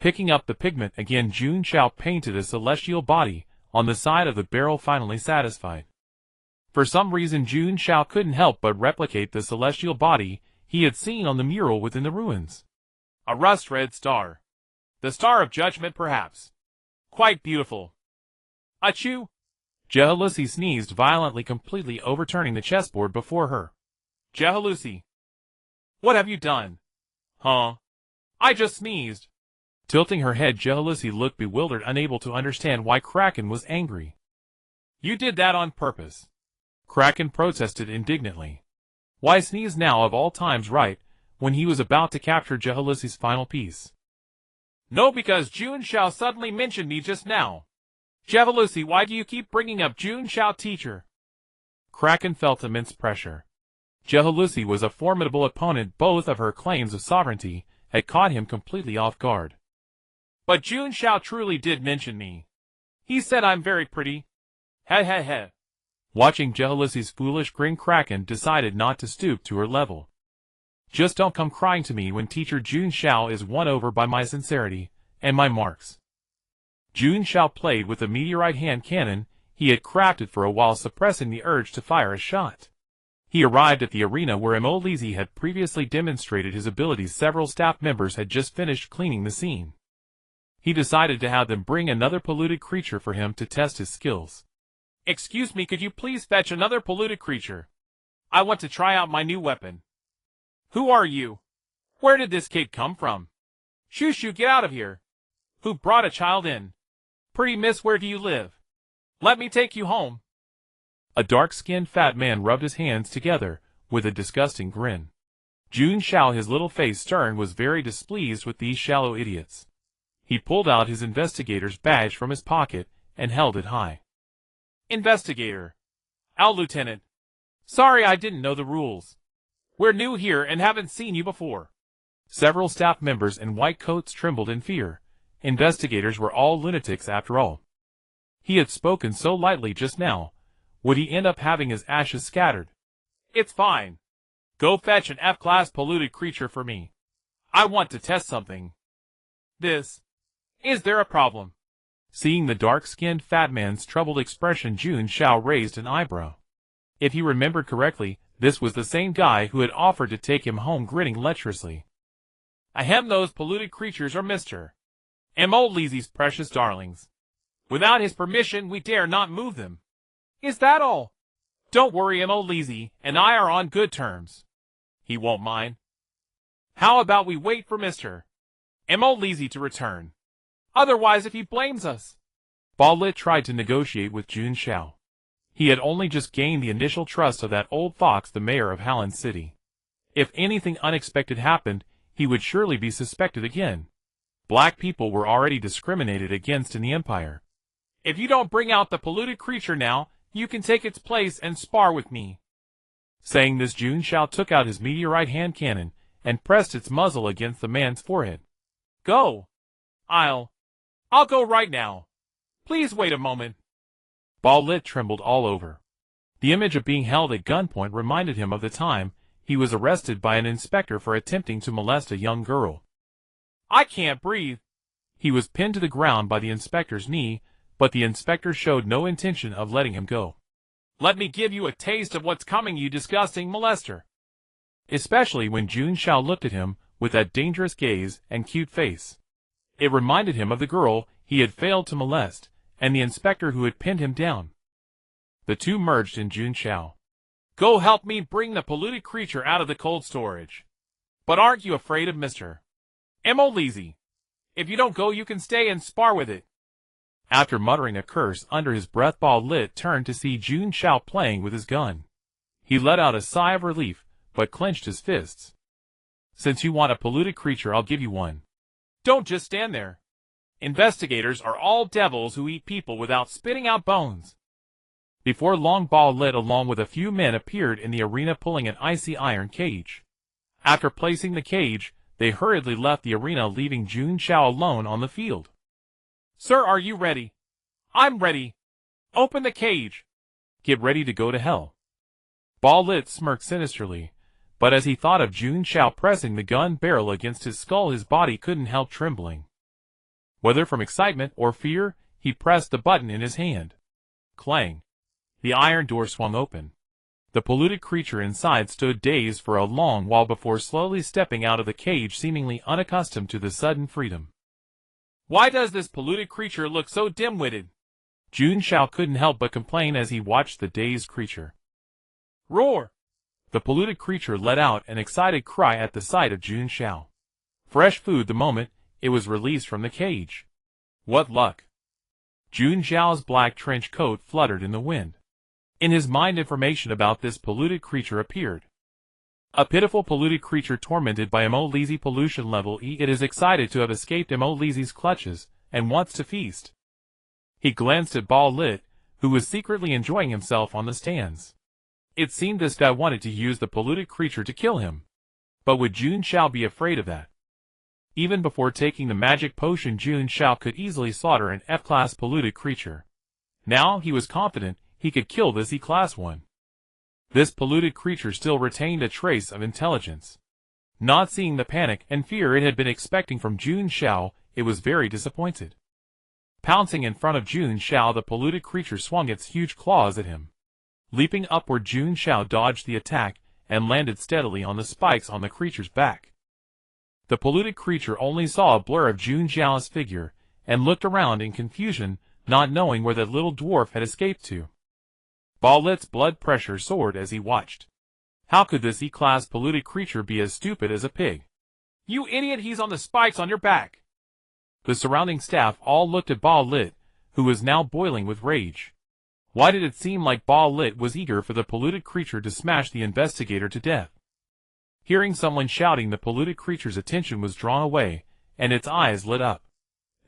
Speaker 1: Picking up the pigment again, Jun Xiao painted a celestial body on the side of the barrel, finally satisfied. For some reason, Jun Xiao couldn't help but replicate the celestial body he had seen on the mural within the ruins.
Speaker 2: A rust-red star. The Star of Judgment, perhaps. Quite beautiful. Achoo!
Speaker 1: Jehalusi sneezed violently, completely overturning the chessboard before her.
Speaker 2: Jehalusi. What have you done? Huh? I just sneezed.
Speaker 1: Tilting her head, Jehalusi looked bewildered, unable to understand why Kraken was angry.
Speaker 2: You did that on purpose.
Speaker 1: Kraken protested indignantly. Why sneeze now, of all times, right when he was about to capture Jehalusi's final piece?
Speaker 2: No, because Jun Xiao suddenly mentioned me just now. Jehalusi, why do you keep bringing up Jun Xiao, teacher?
Speaker 1: Kraken felt immense pressure. Jehalusi was a formidable opponent. Both of her claims of sovereignty had caught him completely off guard.
Speaker 2: But Jun Xiao truly did mention me. He said I'm very pretty. Heh heh heh.
Speaker 1: Watching Jehalusi's foolish grin, Kraken decided not to stoop to her level. Just don't come crying to me when teacher Jun Xiao is won over by my sincerity and my marks. Jun Xiao played with the meteorite hand cannon he had crafted for a while, suppressing the urge to fire a shot. He arrived at the arena where Emolisi had previously demonstrated his abilities. Several staff members had just finished cleaning the scene. He decided to have them bring another polluted creature for him to test his skills.
Speaker 2: Excuse me, could you please fetch another polluted creature? I want to try out my new weapon. Who are you? Where did this kid come from? Shoo shoo, get out of here. Who brought a child in? Pretty miss, where do you live? Let me take you home.
Speaker 1: A dark-skinned fat man rubbed his hands together with a disgusting grin. Jun Xiao, his little face stern, was very displeased with these shallow idiots. He pulled out his investigator's badge from his pocket and held it high.
Speaker 2: Investigator. Al Lieutenant. Sorry, I didn't know the rules. We're new here and haven't seen you before.
Speaker 1: Several staff members in white coats trembled in fear investigators were all lunatics after all. He had spoken so lightly just now. Would he end up having his ashes scattered?
Speaker 2: It's fine. Go fetch an F-class polluted creature for me. I want to test something. Is there a problem?
Speaker 1: Seeing the dark-skinned fat man's troubled expression, Jun Xiao raised an eyebrow. If he remembered correctly, this was the same guy who had offered to take him home, grinning lecherously.
Speaker 2: Ahem, those polluted creatures are Mr. Anomalies' precious darlings. Without his permission, we dare not move them. Is that all? Don't worry, Anomalies and I are on good terms. He won't mind. How about we wait for Mr. Anomalies to return? Otherwise, if he blames us.
Speaker 1: Baolit tried to negotiate with Jun Xiao. He had only just gained the initial trust of that old fox, the mayor of Harlan City. If anything unexpected happened, he would surely be suspected again. Black people were already discriminated against in the Empire.
Speaker 2: If you don't bring out the polluted creature now, you can take its place and spar with me.
Speaker 1: Saying this, Jun Xiao took out his meteorite hand cannon and pressed its muzzle against the man's forehead.
Speaker 2: Go. I'll go right now. Please wait a moment.
Speaker 1: Baolit trembled all over. The image of being held at gunpoint reminded him of the time he was arrested by an inspector for attempting to molest a young girl.
Speaker 2: I can't breathe.
Speaker 1: He was pinned to the ground by the inspector's knee, but the inspector showed no intention of letting him go.
Speaker 2: Let me give you a taste of what's coming, you disgusting molester.
Speaker 1: Especially when Jun Xiao looked at him with that dangerous gaze and cute face. It reminded him of the girl he had failed to molest, and the inspector who had pinned him down. The two merged in Jun Xiao.
Speaker 2: Go help me bring the polluted creature out of the cold storage. But aren't you afraid of Mr. Anomalies? If you don't go, you can stay and spar with it.
Speaker 1: After muttering a curse under his breath, Baolit turned to see Jun Xiao playing with his gun. He let out a sigh of relief, but clenched his fists. Since you want a polluted creature, I'll give you one.
Speaker 2: Don't just stand there. Investigators are all devils who eat people without spitting out bones.
Speaker 1: Before long, Baolit along with a few men appeared in the arena pulling an icy iron cage. After placing the cage, they hurriedly left the arena, leaving Jun Xiao alone on the field.
Speaker 2: Sir, are you ready? I'm ready. Open the cage.
Speaker 1: Get ready to go to hell. Baolit smirked sinisterly, but as he thought of Jun Xiao pressing the gun barrel against his skull, his body couldn't help trembling. Whether from excitement or fear, he pressed the button in his hand. Clang! The iron door swung open. The polluted creature inside stood dazed for a long while before slowly stepping out of the cage, seemingly unaccustomed to the sudden freedom.
Speaker 2: Why does this polluted creature look so dim-witted?
Speaker 1: Jun Xiao couldn't help but complain as he watched the dazed creature.
Speaker 2: Roar!
Speaker 1: The polluted creature let out an excited cry at the sight of Jun Xiao. Fresh food the moment it was released from the cage. What luck! Jun Xiao's black trench coat fluttered in the wind. In his mind, information about this polluted creature appeared. A pitiful polluted creature tormented by Anomalies pollution level E. It is excited to have escaped Anomalies' clutches and wants to feast. He glanced at Baolit, who was secretly enjoying himself on the stands. It seemed this guy wanted to use the polluted creature to kill him. But would Jun Xiao be afraid of that? Even before taking the magic potion, Jun Xiao could easily slaughter an F-class polluted creature. Now he was confident he could kill this E-class one. This polluted creature still retained a trace of intelligence. Not seeing the panic and fear it had been expecting from Jun Xiao, it was very disappointed. Pouncing in front of Jun Xiao, the polluted creature swung its huge claws at him. Leaping upward, Jun Xiao dodged the attack and landed steadily on the spikes on the creature's back. The polluted creature only saw a blur of Jun Xiao's figure and looked around in confusion, not knowing where the little dwarf had escaped to. Baolit's blood pressure soared as he watched. How could this E-class polluted creature be as stupid as a pig?
Speaker 2: You idiot, he's on the spikes on your back.
Speaker 1: The surrounding staff all looked at Baolit, who was now boiling with rage. Why did it seem like Baolit was eager for the polluted creature to smash the investigator to death? Hearing someone shouting, the polluted creature's attention was drawn away, and its eyes lit up.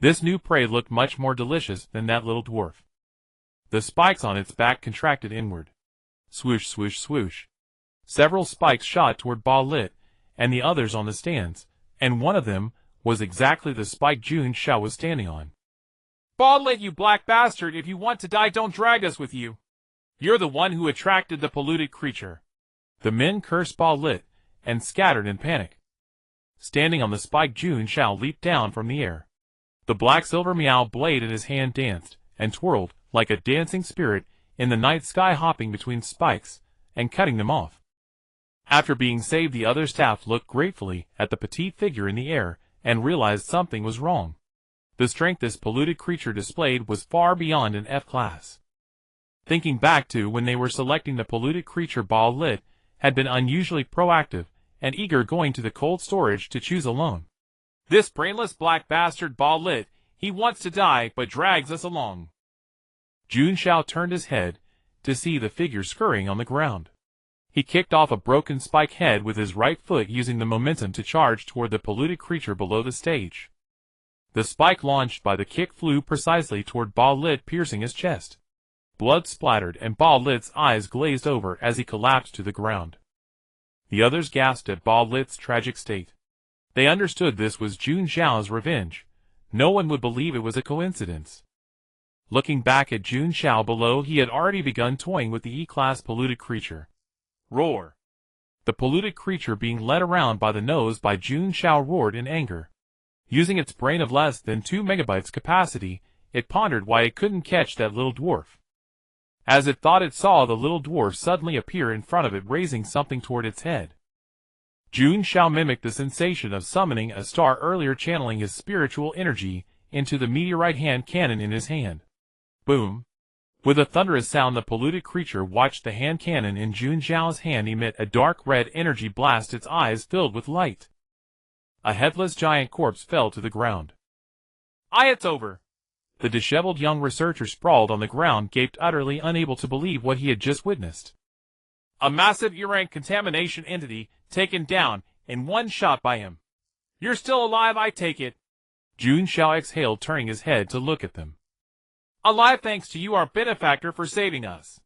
Speaker 1: This new prey looked much more delicious than that little dwarf. The spikes on its back contracted inward. Swoosh, swoosh, swoosh. Several spikes shot toward Baolit and the others on the stands, and one of them was exactly the spike Jun Xiao was standing on.
Speaker 2: Baldlit, you black bastard, if you want to die, don't drag us with you. You're the one who attracted the polluted creature.
Speaker 1: The men cursed Baldlit and scattered in panic. Standing on the spike, Jun Xiao leaped down from the air. The black-silver meow blade in his hand danced and twirled like a dancing spirit in the night sky, hopping between spikes and cutting them off. After being saved, the other staff looked gratefully at the petite figure in the air and realized something was wrong. The strength this polluted creature displayed was far beyond an F class. Thinking back to when they were selecting the polluted creature, Baldlit had been unusually proactive and eager, going to the cold storage to choose alone.
Speaker 2: This brainless black bastard Baldlit, he wants to die but drags us along.
Speaker 1: Jun Xiao turned his head to see the figure scurrying on the ground. He kicked off a broken spike head with his right foot, using the momentum to charge toward the polluted creature below the stage. The spike launched by the kick flew precisely toward Baldlit, piercing his chest. Blood splattered and Baldlit's eyes glazed over as he collapsed to the ground. The others gasped at Baldlit's tragic state. They understood this was Jun Xiao's revenge. No one would believe it was a coincidence. Looking back at Jun Xiao below, he had already begun toying with the E-class polluted creature.
Speaker 2: Roar!
Speaker 1: The polluted creature, being led around by the nose by Jun Xiao, roared in anger. Using its brain of less than 2 megabytes capacity, it pondered why it couldn't catch that little dwarf. As it thought it saw the little dwarf suddenly appear in front of it, raising something toward its head. Jun Xiao mimicked the sensation of summoning a star earlier, channeling his spiritual energy into the meteorite hand cannon in his hand. Boom! With a thunderous sound, the polluted creature watched the hand cannon in Jun Xiao's hand emit a dark red energy blast, its eyes filled with light. A headless giant corpse fell to the ground.
Speaker 2: It's over.
Speaker 1: The disheveled young researcher sprawled on the ground, gaped, utterly unable to believe what he had just witnessed.
Speaker 2: A massive E-rank contamination entity taken down in one shot by him. You're still alive, I take it.
Speaker 1: Jun Xiao exhaled, turning his head to look at them.
Speaker 2: Alive thanks to you, our benefactor, for saving us.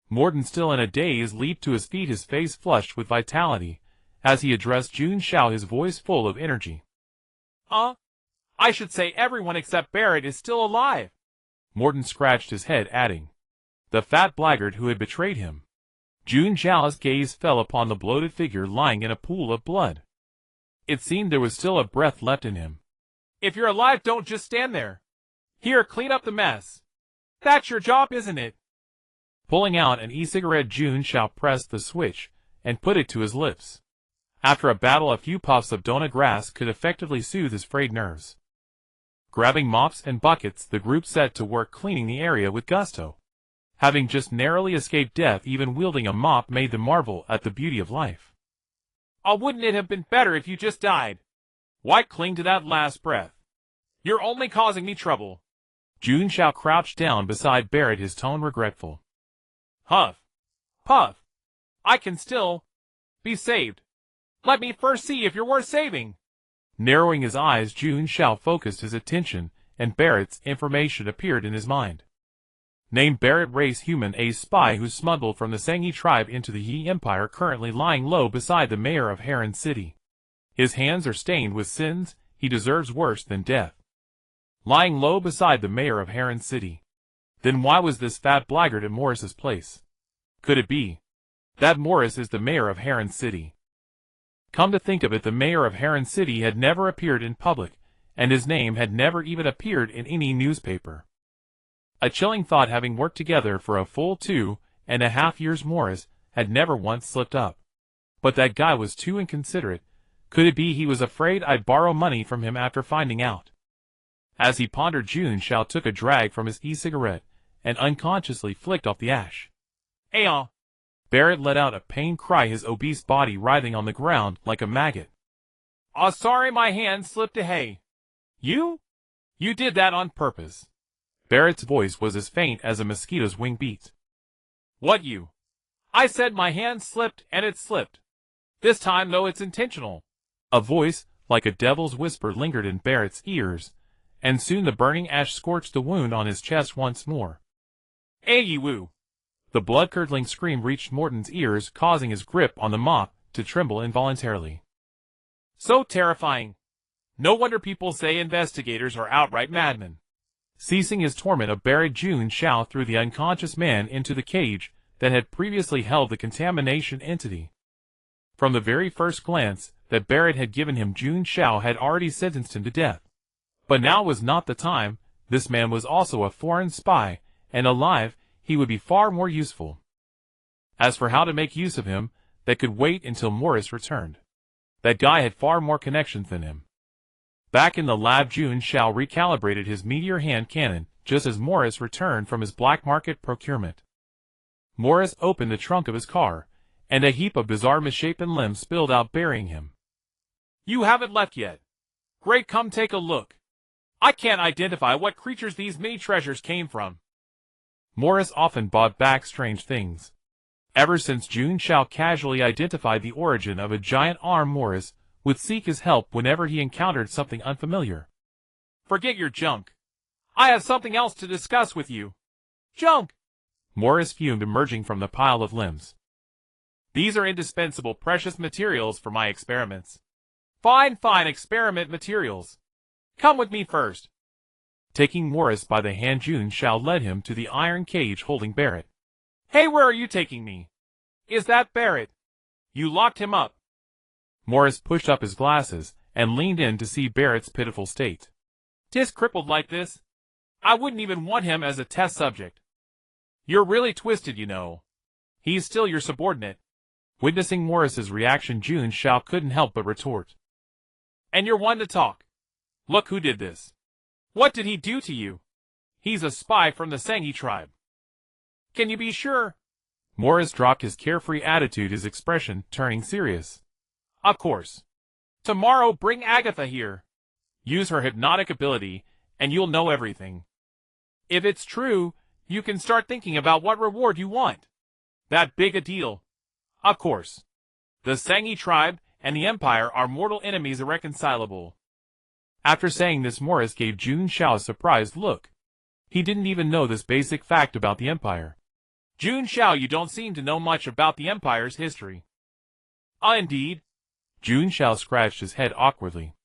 Speaker 1: Morden, still in a daze, leaped to his feet, his face flushed with vitality, as he addressed Jun Xiao, his voice full of energy.
Speaker 2: I should say everyone except Barrett is still alive.
Speaker 1: Morden scratched his head, adding, the fat blackguard who had betrayed him. Jun Xiao's gaze fell upon the bloated figure lying in a pool of blood. It seemed there was still a breath left in him.
Speaker 2: If you're alive, don't just stand there. Here, clean up the mess. That's your job, isn't it?
Speaker 1: Pulling out an e-cigarette, Jun Xiao pressed the switch and put it to his lips. After a battle, a few puffs of Dona grass could effectively soothe his frayed nerves. Grabbing mops and buckets, the group set to work cleaning the area with gusto. Having just narrowly escaped death, even wielding a mop made them marvel at the beauty of life.
Speaker 2: Wouldn't it have been better if you just died? Why cling to that last breath? You're only causing me trouble.
Speaker 1: Jun Xiao crouched down beside Barrett, his tone regretful.
Speaker 2: Huff. Puff. I can still be saved. Let me first see if you're worth saving.
Speaker 1: Narrowing his eyes, Jun Xiao focused his attention, and Barrett's information appeared in his mind. Named Barrett, race human, a spy who smuggled from the Sanghi tribe into the Yi Empire, currently lying low beside the mayor of Harlan City. His hands are stained with sins, he deserves worse than death. Lying low beside the mayor of Harlan City. Then why was this fat blackguard at Morris's place? Could it be that Morris is the mayor of Harlan City? Come to think of it, the mayor of Harlan City had never appeared in public, and his name had never even appeared in any newspaper. A chilling thought, having worked together for a full 2.5 years, Morris had never once slipped up. But that guy was too inconsiderate. Could it be he was afraid I'd borrow money from him after finding out? As he pondered, Jun Xiao took a drag from his e-cigarette and unconsciously flicked off the ash.
Speaker 2: Aw!
Speaker 1: Barrett let out a pained cry, his obese body writhing on the ground like a maggot.
Speaker 2: Sorry, my hand slipped. Hey. You did that on purpose.
Speaker 1: Barrett's voice was as faint as a mosquito's wing beat.
Speaker 2: What you? I said my hand slipped, and it slipped. This time, though, it's intentional.
Speaker 1: A voice, like a devil's whisper, lingered in Barrett's ears, and soon the burning ash scorched the wound on his chest once more.
Speaker 2: Ay woo!
Speaker 1: The blood-curdling scream reached Morton's ears, causing his grip on the mop to tremble involuntarily.
Speaker 2: So terrifying. No wonder people say investigators are outright madmen.
Speaker 1: Ceasing his torment of buried Jun Xiao threw the unconscious man into the cage that had previously held the contamination entity. From the very first glance that Barrett had given him, Jun Xiao had already sentenced him to death. But now was not the time. This man was also a foreign spy, and alive, he would be far more useful. As for how to make use of him, that could wait until Morris returned. That guy had far more connections than him. Back in the lab, Jun Xiao recalibrated his meteor hand cannon just as Morris returned from his black market procurement. Morris opened the trunk of his car, and a heap of bizarre misshapen limbs spilled out, burying him.
Speaker 2: You haven't left yet. Great, come take a look. I can't identify what creatures these mini treasures came from.
Speaker 1: Morris often brought back strange things. Ever since Jun Xiao casually identified the origin of a giant arm, Morris would seek his help whenever he encountered something unfamiliar.
Speaker 2: Forget your junk. I have something else to discuss with you. Junk!
Speaker 1: Morris fumed, emerging from the pile of limbs.
Speaker 2: These are indispensable precious materials for my experiments. Fine experiment materials. Come with me first.
Speaker 1: Taking Morris by the hand, Jun Xiao led him to the iron cage holding Barrett.
Speaker 2: Hey, where are you taking me? Is that Barrett? You locked him up.
Speaker 1: Morris pushed up his glasses and leaned in to see Barrett's pitiful state.
Speaker 2: "'Tis crippled like this. I wouldn't even want him as a test subject. You're really twisted, you know. He's still your subordinate."
Speaker 1: Witnessing Morris's reaction, Jun Xiao couldn't help but retort.
Speaker 2: "And you're one to talk. Look who did this. What did he do to you? He's a spy from the Sangi tribe. Can you be sure?"
Speaker 1: Morris dropped his carefree attitude, his expression turning serious.
Speaker 2: "Of course. Tomorrow bring Agatha here. Use her hypnotic ability, and you'll know everything. If it's true, you can start thinking about what reward you want. That big a deal. Of course. The Sangi tribe and the Empire are mortal enemies, irreconcilable."
Speaker 1: After saying this, Morris gave Jun Xiao a surprised look. He didn't even know this basic fact about the Empire.
Speaker 2: "Jun Xiao, you don't seem to know much about the Empire's history." "Indeed?"
Speaker 1: Jun Xiao scratched his head awkwardly.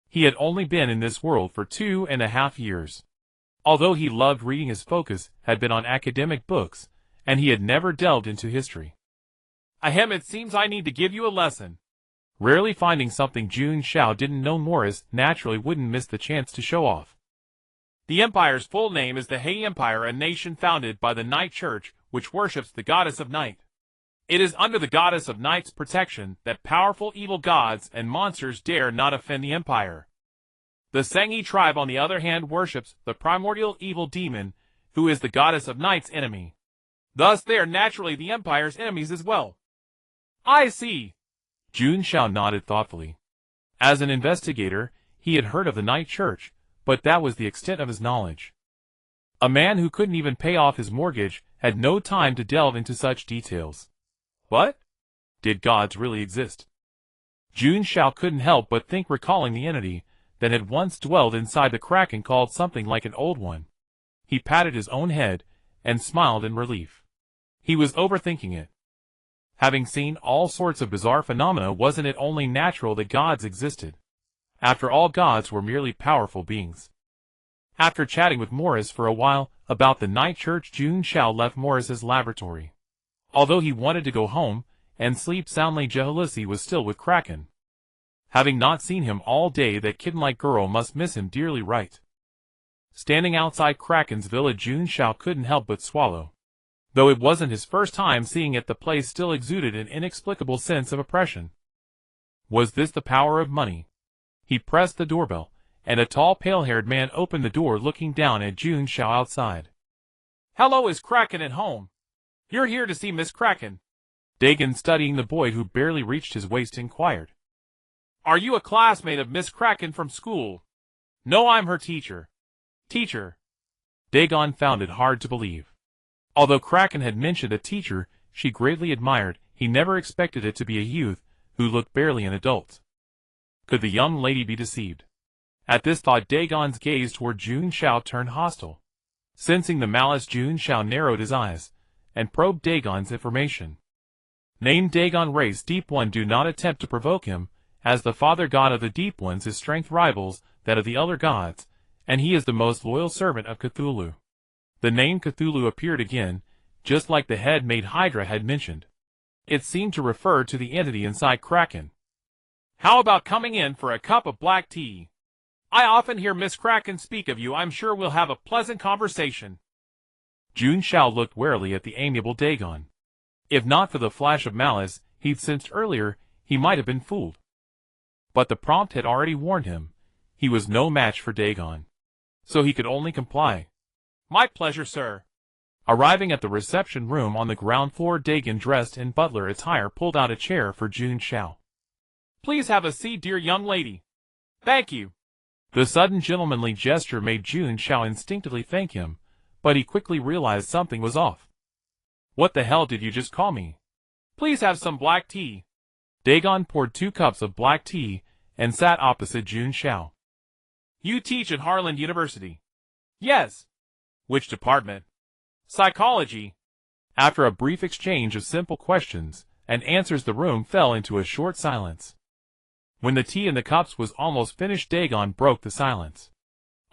Speaker 1: He had only been in this world for 2.5 years. Although he loved reading, his focus had been on academic books, and he had never delved into history.
Speaker 2: "Ahem, it seems I need to give you a lesson."
Speaker 1: Rarely finding something Jun Xiao didn't know, Morris naturally wouldn't miss the chance to show off.
Speaker 2: The Empire's full name is the Hei Empire, a nation founded by the Night Church, which worships the goddess of night. It is under the goddess of night's protection that powerful evil gods and monsters dare not offend the Empire. The Sangi tribe, on the other hand, worships the primordial evil demon, who is the goddess of night's enemy. Thus they are naturally the Empire's enemies as well. "I see."
Speaker 1: Jun Xiao nodded thoughtfully. As an investigator, he had heard of the Night Church, but that was the extent of his knowledge. A man who couldn't even pay off his mortgage had no time to delve into such details. What? Did gods really exist? Jun Xiao couldn't help but think, recalling the entity that had once dwelled inside the Kraken, called something like an old one. He patted his own head and smiled in relief. He was overthinking it. Having seen all sorts of bizarre phenomena, wasn't it only natural that gods existed? After all, gods were merely powerful beings. After chatting with Morris for a while about the Night Church, Jun Xiao left Morris's laboratory. Although he wanted to go home and sleep soundly, jealousy was still with Kraken. Having not seen him all day, that kitten-like girl must miss him dearly, right? Standing outside Kraken's village, Jun Xiao couldn't help but swallow. Though it wasn't his first time seeing it, the place still exuded an inexplicable sense of oppression. Was this the power of money? He pressed the doorbell, and a tall, pale-haired man opened the door, looking down at Jun Xiao outside.
Speaker 2: "Hello, is Kraken at home? You're here to see Miss Kraken?"
Speaker 1: Dagon, studying the boy who barely reached his waist, inquired.
Speaker 2: "Are you a classmate of Miss Kraken from school?" "No, I'm her teacher." "Teacher?"
Speaker 1: Dagon found it hard to believe. Although Kraken had mentioned a teacher she greatly admired, he never expected it to be a youth who looked barely an adult. Could the young lady be deceived? At this thought, Dagon's gaze toward Jun Xiao turned hostile. Sensing the malice, Jun Xiao narrowed his eyes and probed Dagon's information. Name Dagon, race Deep One. Do not attempt to provoke him, As the father god of the deep ones, his strength rivals that of the elder gods, and he is the most loyal servant of Cthulhu. The name Cthulhu appeared again, just like the head-made Hydra had mentioned. It seemed to refer to the entity inside Kraken.
Speaker 2: How about coming in for a cup of black tea? I often hear Miss Kraken speak of you. I'm sure we'll have a pleasant conversation.
Speaker 1: Jun Xiao looked warily at the amiable Dagon. If not for the flash of malice he'd sensed earlier, he might have been fooled. But the prompt had already warned him. He was no match for Dagon. So he could only comply.
Speaker 2: My pleasure, sir.
Speaker 1: Arriving at the reception room on the ground floor, Dagon, dressed in butler attire, pulled out a chair for Jun Xiao.
Speaker 2: Please have a seat, dear young lady. Thank you.
Speaker 1: The sudden gentlemanly gesture made Jun Xiao instinctively thank him, but he quickly realized something was off. What the hell did you just call me?
Speaker 2: Please have some black tea.
Speaker 1: Dagon poured 2 cups of black tea and sat opposite Jun Xiao.
Speaker 2: You teach at Harlan University? Yes.
Speaker 1: Which department?
Speaker 2: Psychology.
Speaker 1: After a brief exchange of simple questions and answers, the room fell into a short silence. When the tea in the cups was almost finished, Dagon broke the silence.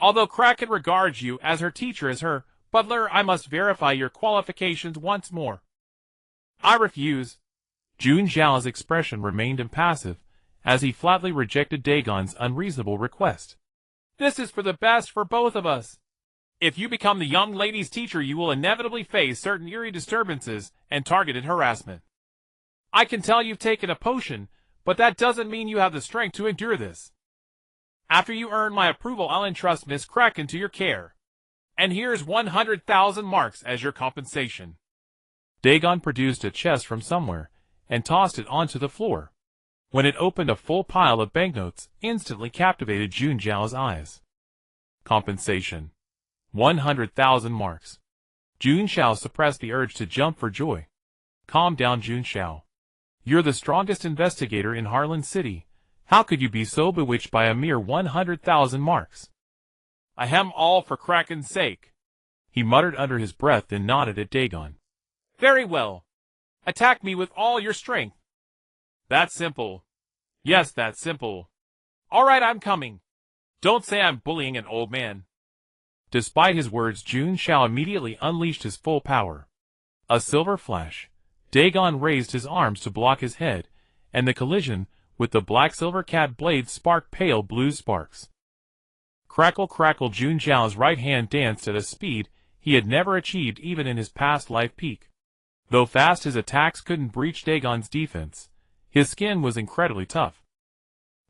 Speaker 2: Although Kraken regards you as her teacher, as her butler, I must verify your qualifications once more. I refuse.
Speaker 1: Jun Xiao's expression remained impassive as he flatly rejected Dagon's unreasonable request.
Speaker 2: This is for the best for both of us. If you become the young lady's teacher, you will inevitably face certain eerie disturbances and targeted harassment. I can tell you've taken a potion, but that doesn't mean you have the strength to endure this. After you earn my approval, I'll entrust Miss Kraken to your care. And here's 100,000 marks as your compensation.
Speaker 1: Dagon produced a chest from somewhere and tossed it onto the floor. When it opened, a full pile of banknotes instantly captivated Jun Xiao's eyes. Compensation. 100,000 marks. Jun Xiao suppressed the urge to jump for joy. Calm down, Jun Xiao. You're the strongest investigator in Harlan City. How could you be so bewitched by a mere 100,000 marks?
Speaker 2: I am all for Kraken's sake.
Speaker 1: He muttered under his breath, then nodded at Dagon.
Speaker 2: Very well. Attack me with all your strength. That's simple. Yes, that's simple. All right, I'm coming. Don't say I'm bullying an old man.
Speaker 1: Despite his words, Jun Xiao immediately unleashed his full power. A silver flash. Dagon raised his arms to block his head, and the collision with the black silver cat blade sparked pale blue sparks. Crackle, crackle. Jun Xiao's right hand danced at a speed he had never achieved even in his past life peak. Though fast, his attacks couldn't breach Dagon's defense. His skin was incredibly tough.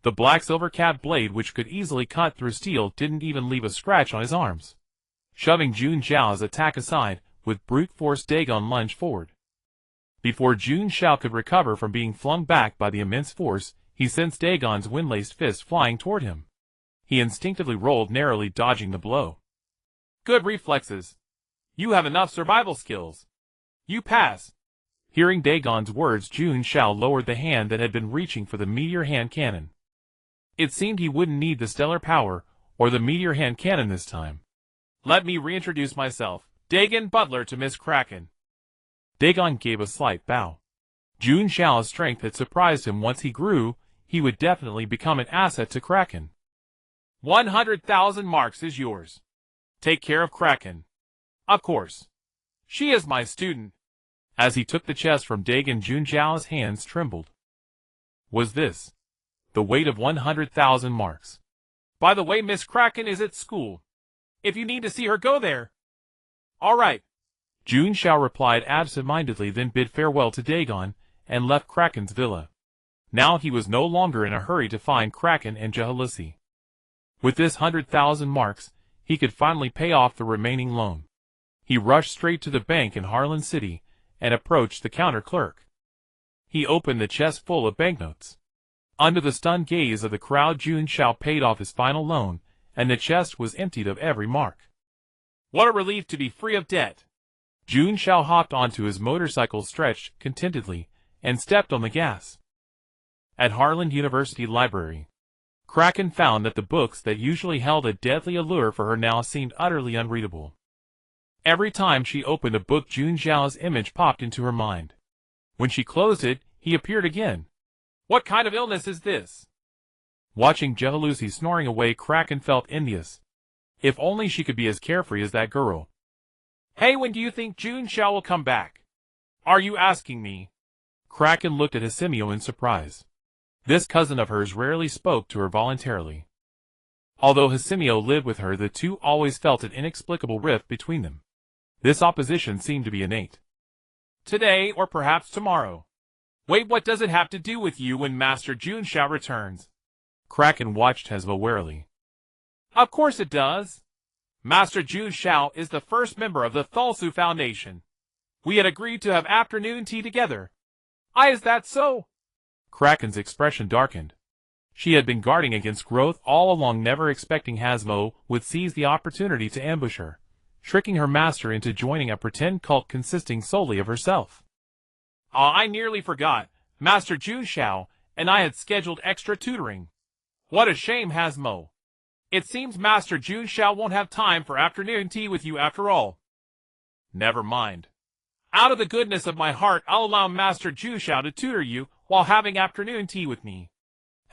Speaker 1: The black silver cat blade, which could easily cut through steel, didn't even leave a scratch on his arms. Shoving Jun Xiao's attack aside, with brute force, Dagon lunged forward. Before Jun Xiao could recover from being flung back by the immense force, he sensed Dagon's wind-laced fist flying toward him. He instinctively rolled, narrowly dodging the blow.
Speaker 2: Good reflexes. You have enough survival skills. You pass.
Speaker 1: Hearing Dagon's words, Jun Xiao lowered the hand that had been reaching for the meteor hand cannon. It seemed he wouldn't need the stellar power or the meteor hand cannon this time.
Speaker 2: Let me reintroduce myself, Dagon, butler to Miss Kraken.
Speaker 1: Dagon gave a slight bow. Jun Xiao's strength had surprised him. Once he grew, he would definitely become an asset to Kraken.
Speaker 2: 100,000 marks is yours. Take care of Kraken. Of course. She is my student.
Speaker 1: As he took the chest from Dagon, Jun Xiao's hands trembled. Was this the weight of 100,000 marks?
Speaker 2: By the way, Miss Kraken is at school. If you need to see her, go there. All right.
Speaker 1: Jun Xiao replied absent-mindedly, then bid farewell to Dagon and left Kraken's villa. Now he was no longer in a hurry to find Kraken and Jealousy. With this 100,000 marks, he could finally pay off the remaining loan. He rushed straight to the bank in Harlan City and approached the counter clerk. He opened the chest full of banknotes. Under the stunned gaze of the crowd, Jun Xiao paid off his final loan, and the chest was emptied of every mark.
Speaker 2: What a relief to be free of debt.
Speaker 1: Jun Xiao hopped onto his motorcycle, stretched contentedly, and stepped on the gas. At Harlan University Library, Kraken found that the books that usually held a deadly allure for her now seemed utterly unreadable. Every time she opened a book, Jun Xiao's image popped into her mind. When she closed it, he appeared again.
Speaker 2: What kind of illness is this?
Speaker 1: Watching Jehalusi snoring away, Kraken felt envious. If only she could be as carefree as that girl.
Speaker 2: Hey, when do you think Jun Xiao will come back? Are you asking me?
Speaker 1: Kraken looked at Hsimio in surprise. This cousin of hers rarely spoke to her voluntarily. Although Hsimio lived with her, the two always felt an inexplicable rift between them. This opposition seemed to be innate.
Speaker 2: Today, or perhaps tomorrow. Wait, what does it have to do with you when Master Jun Xiao returns?
Speaker 1: Kraken watched Hesmo warily.
Speaker 2: Of course it does. Master Jun Xiao is the first member of the Thulsu Foundation. We had agreed to have afternoon tea together. Is that so?
Speaker 1: Kraken's expression darkened. She had been guarding against growth all along, never expecting Hesmo would seize the opportunity to ambush her, tricking her master into joining a pretend cult consisting solely of herself.
Speaker 2: I nearly forgot. Master Jun Xiao and I had scheduled extra tutoring. What a shame, Hesmo. It seems Master Jun Xiao won't have time for afternoon tea with you after all. Never mind. Out of the goodness of my heart, I'll allow Master Jun Xiao to tutor you while having afternoon tea with me.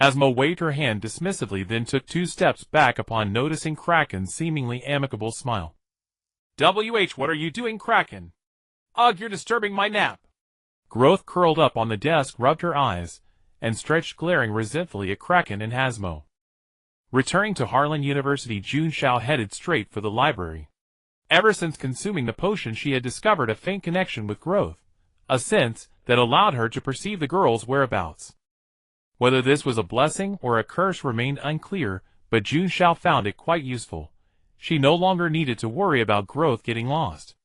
Speaker 1: Hesmo waved her hand dismissively, then took 2 steps back upon noticing Kraken's seemingly amicable smile.
Speaker 2: What are you doing, Kraken? Ugh, you're disturbing my nap.
Speaker 1: Growth curled up on the desk, rubbed her eyes, and stretched, glaring resentfully at Kraken and Hesmo. Returning to Harlan University, Jun Xiao headed straight for the library. Ever since consuming the potion, she had discovered a faint connection with Growth, a sense that allowed her to perceive the girl's whereabouts. Whether this was a blessing or a curse remained unclear, but Jun Xiao found it quite useful. She no longer needed to worry about Growth getting lost.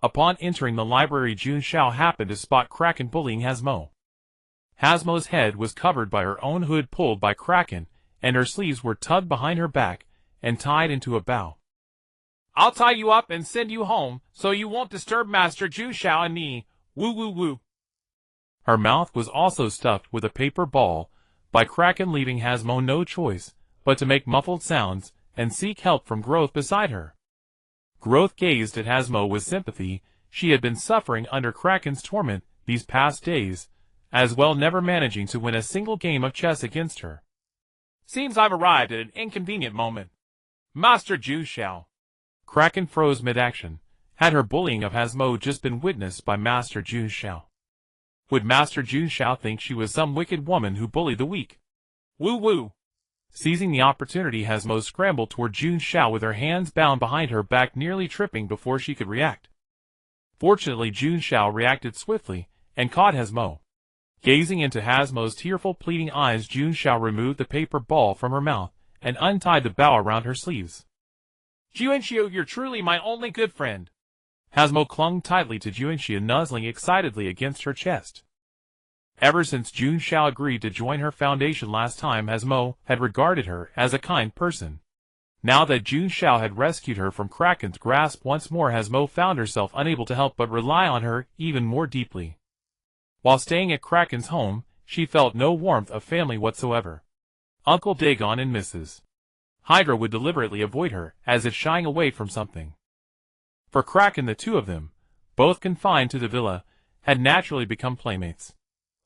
Speaker 1: Upon entering the library, Jun Xiao happened to spot Kraken bullying Hesmo. Hesmo's head was covered by her own hood pulled by Kraken, and her sleeves were tugged behind her back and tied into a bow.
Speaker 2: I'll tie you up and send you home so you won't disturb Master Jun Xiao and me. Woo woo woo.
Speaker 1: Her mouth was also stuffed with a paper ball, by Kraken, leaving Hesmo no choice but to make muffled sounds and seek help from Growth beside her. Growth gazed at Hesmo with sympathy. She had been suffering under Kraken's torment these past days, as well, never managing to win a single game of chess against her.
Speaker 2: Seems I've arrived at an inconvenient moment. Master Jun Xiao.
Speaker 1: Kraken froze mid-action. Had her bullying of Hesmo just been witnessed by Master Jun Xiao? Would Master Jun Xiao think she was some wicked woman who bullied the weak?
Speaker 2: Woo woo.
Speaker 1: Seizing the opportunity, Hesmo scrambled toward Jun Xiao with her hands bound behind her back, nearly tripping before she could react. Fortunately, Jun Xiao reacted swiftly and caught Hesmo. Gazing into Hesmo's tearful, pleading eyes, Jun Xiao removed the paper ball from her mouth and untied the bow around her sleeves.
Speaker 2: Jun Xiao, you're truly my only good friend.
Speaker 1: Hesmo clung tightly to Jun Xiao, nuzzling excitedly against her chest. Ever since Jun Xiao agreed to join her foundation last time, Hesmo had regarded her as a kind person. Now that Jun Xiao had rescued her from Kraken's grasp once more, Hesmo found herself unable to help but rely on her even more deeply. While staying at Kraken's home, she felt no warmth of family whatsoever. Uncle Dagon and Mrs. Hydra would deliberately avoid her, as if shying away from something. For Kraken, the two of them, both confined to the villa, had naturally become playmates.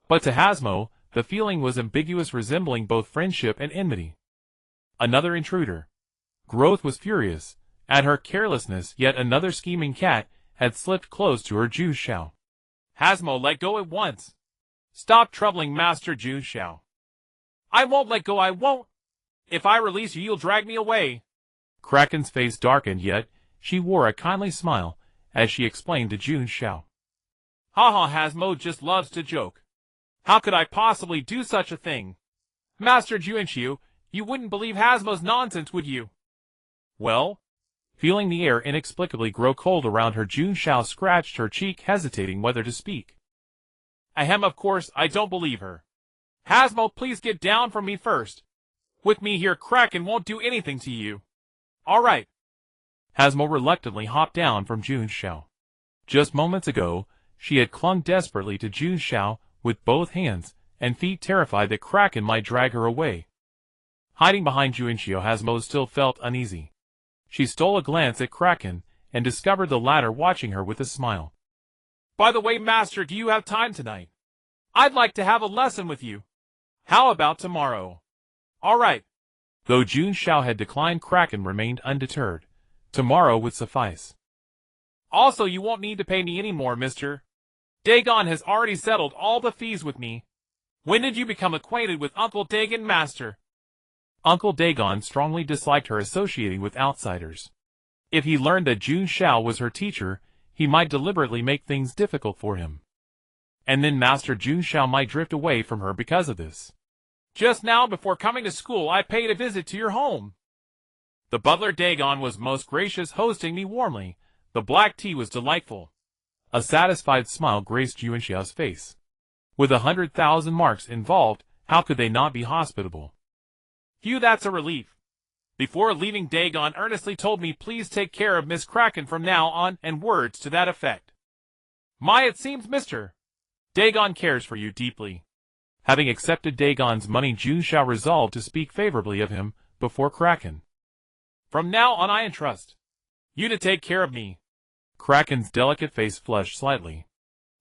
Speaker 1: But to Hesmo, the feeling was ambiguous, resembling both friendship and enmity. Another intruder. Growth was furious at her carelessness, yet another scheming cat had slipped close to her. Jun Xiao.
Speaker 2: Hesmo, let go at once. Stop troubling Master Jun Xiao. I won't let go, I won't. If I release you, you'll drag me away.
Speaker 1: Kraken's face darkened, yet she wore a kindly smile as she explained to Jun Xiao.
Speaker 2: Haha, Hesmo just loves to joke. How could I possibly do such a thing? Master Jun Xiao, you wouldn't believe Hesmo's nonsense, would you?
Speaker 1: Well? Feeling the air inexplicably grow cold around her, Jun Xiao scratched her cheek, hesitating whether to speak.
Speaker 2: Ahem, of course, I don't believe her. Hesmo, please get down from me first. With me here, Kraken won't do anything to you. All right.
Speaker 1: Hesmo reluctantly hopped down from Jun Xiao. Just moments ago, she had clung desperately to Jun Xiao with both hands and feet, terrified that Kraken might drag her away. Hiding behind Jun Xiao, Hesmo still felt uneasy. She stole a glance at Kraken and discovered the latter watching her with a smile.
Speaker 2: By the way, Master, do you have time tonight? I'd like to have a lesson with you. How about tomorrow? All right.
Speaker 1: Though Jun Xiao had declined, Kraken remained undeterred. Tomorrow would suffice.
Speaker 2: Also, you won't need to pay me any more, Mr. Dagon has already settled all the fees with me. When did you become acquainted with Uncle Dagon, Master?
Speaker 1: Uncle Dagon strongly disliked her associating with outsiders. If he learned that Jun Xiao was her teacher, he might deliberately make things difficult for him. And then Master Jun Xiao might drift away from her because of this.
Speaker 2: Just now, before coming to school, I paid a visit to your home. The butler Dagon was most gracious, hosting me warmly. The black tea was delightful.
Speaker 1: A satisfied smile graced Jun Xiao's face. With 100,000 marks involved, how could they not be hospitable?
Speaker 2: Phew, that's a relief. Before leaving, Dagon earnestly told me please take care of Miss Kraken from now on, and words to that effect. It seems Mr. Dagon cares for you deeply.
Speaker 1: Having accepted Dagon's money, Jun Xiao resolved to speak favorably of him before Kraken.
Speaker 2: From now on I entrust you to take care of me.
Speaker 1: Kraken's delicate face flushed slightly.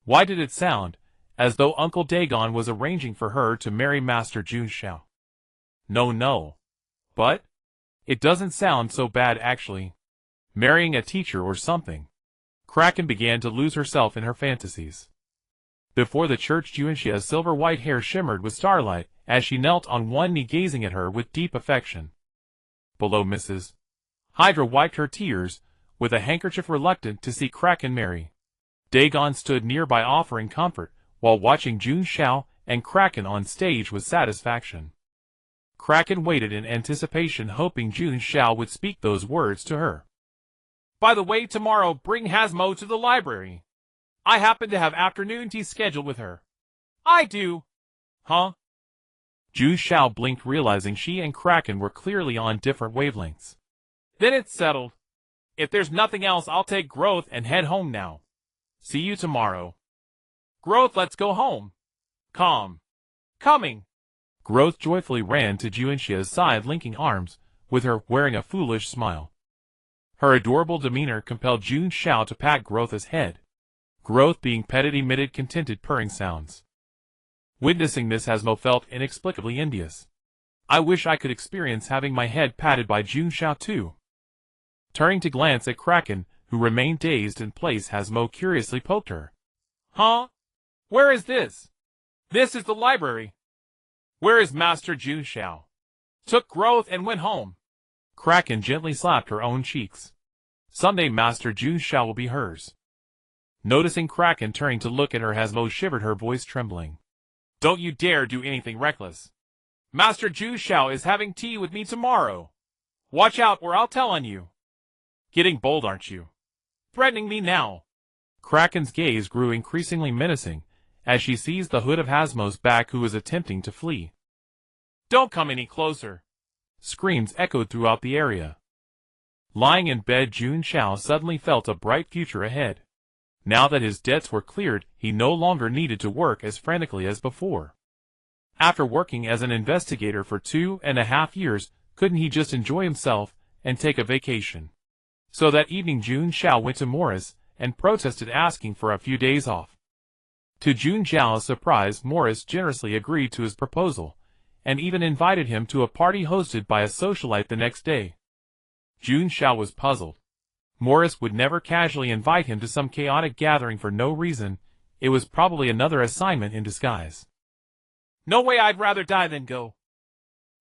Speaker 1: Why did it sound as though Uncle Dagon was arranging for her to marry Master Jun Xiao? No. But it doesn't sound so bad actually. Marrying a teacher or something. Kraken began to lose herself in her fantasies. Before the church, Jun Xiao's silver-white hair shimmered with starlight as she knelt on one knee gazing at her with deep affection. Below, Mrs. Hydra wiped her tears with a handkerchief, reluctant to see Kraken marry. Dagon stood nearby offering comfort while watching Jun Xiao and Kraken on stage with satisfaction. Kraken waited in anticipation, hoping Jun Xiao would speak those words to her.
Speaker 2: By the way, tomorrow bring Hasmo to the library. I happen to have afternoon tea scheduled with her. I do. Huh?
Speaker 1: Jun Xiao blinked, realizing she and Kraken were clearly on different wavelengths.
Speaker 2: Then it's settled. If there's nothing else, I'll take Growth and head home now. See you tomorrow. Growth, let's go home. Coming.
Speaker 1: Growth joyfully ran to Jun Xiao's side, linking arms with her, wearing a foolish smile. Her adorable demeanor compelled Jun Xiao to pat Growth's head. Growth, being petted, emitted contented purring sounds. Witnessing this, Hasmo felt inexplicably envious. I wish I could experience having my head patted by Jun Xiao too. Turning to glance at Kraken, who remained dazed in place, Hasmo curiously poked her.
Speaker 2: Huh? Where is this? This is the library. Where is Master Jun Xiao? Took Growth and went home.
Speaker 1: Kraken gently slapped her own cheeks. Someday Master Jun Xiao will be hers. Noticing Kraken turning to look at her, Hasmo shivered, her voice trembling.
Speaker 2: Don't you dare do anything reckless. Master Jun Xiao is having tea with me tomorrow. Watch out or I'll tell on you.
Speaker 1: Getting bold, aren't you?
Speaker 2: Threatening me now.
Speaker 1: Kraken's gaze grew increasingly menacing as she seized the hood of Hasmo's back, who was attempting to flee.
Speaker 2: Don't come any closer.
Speaker 1: Screams echoed throughout the area. Lying in bed, Jun Xiao suddenly felt a bright future ahead. Now that his debts were cleared, he no longer needed to work as frantically as before. After working as an investigator for 2.5 years, couldn't he just enjoy himself and take a vacation? So that evening Jun Xiao went to Morris and protested, asking for a few days off. To Jun Xiao's surprise, Morris generously agreed to his proposal, and even invited him to a party hosted by a socialite the next day. Jun Xiao was puzzled. Morris would never casually invite him to some chaotic gathering for no reason. It was probably another assignment in disguise.
Speaker 2: No way, I'd rather die than go.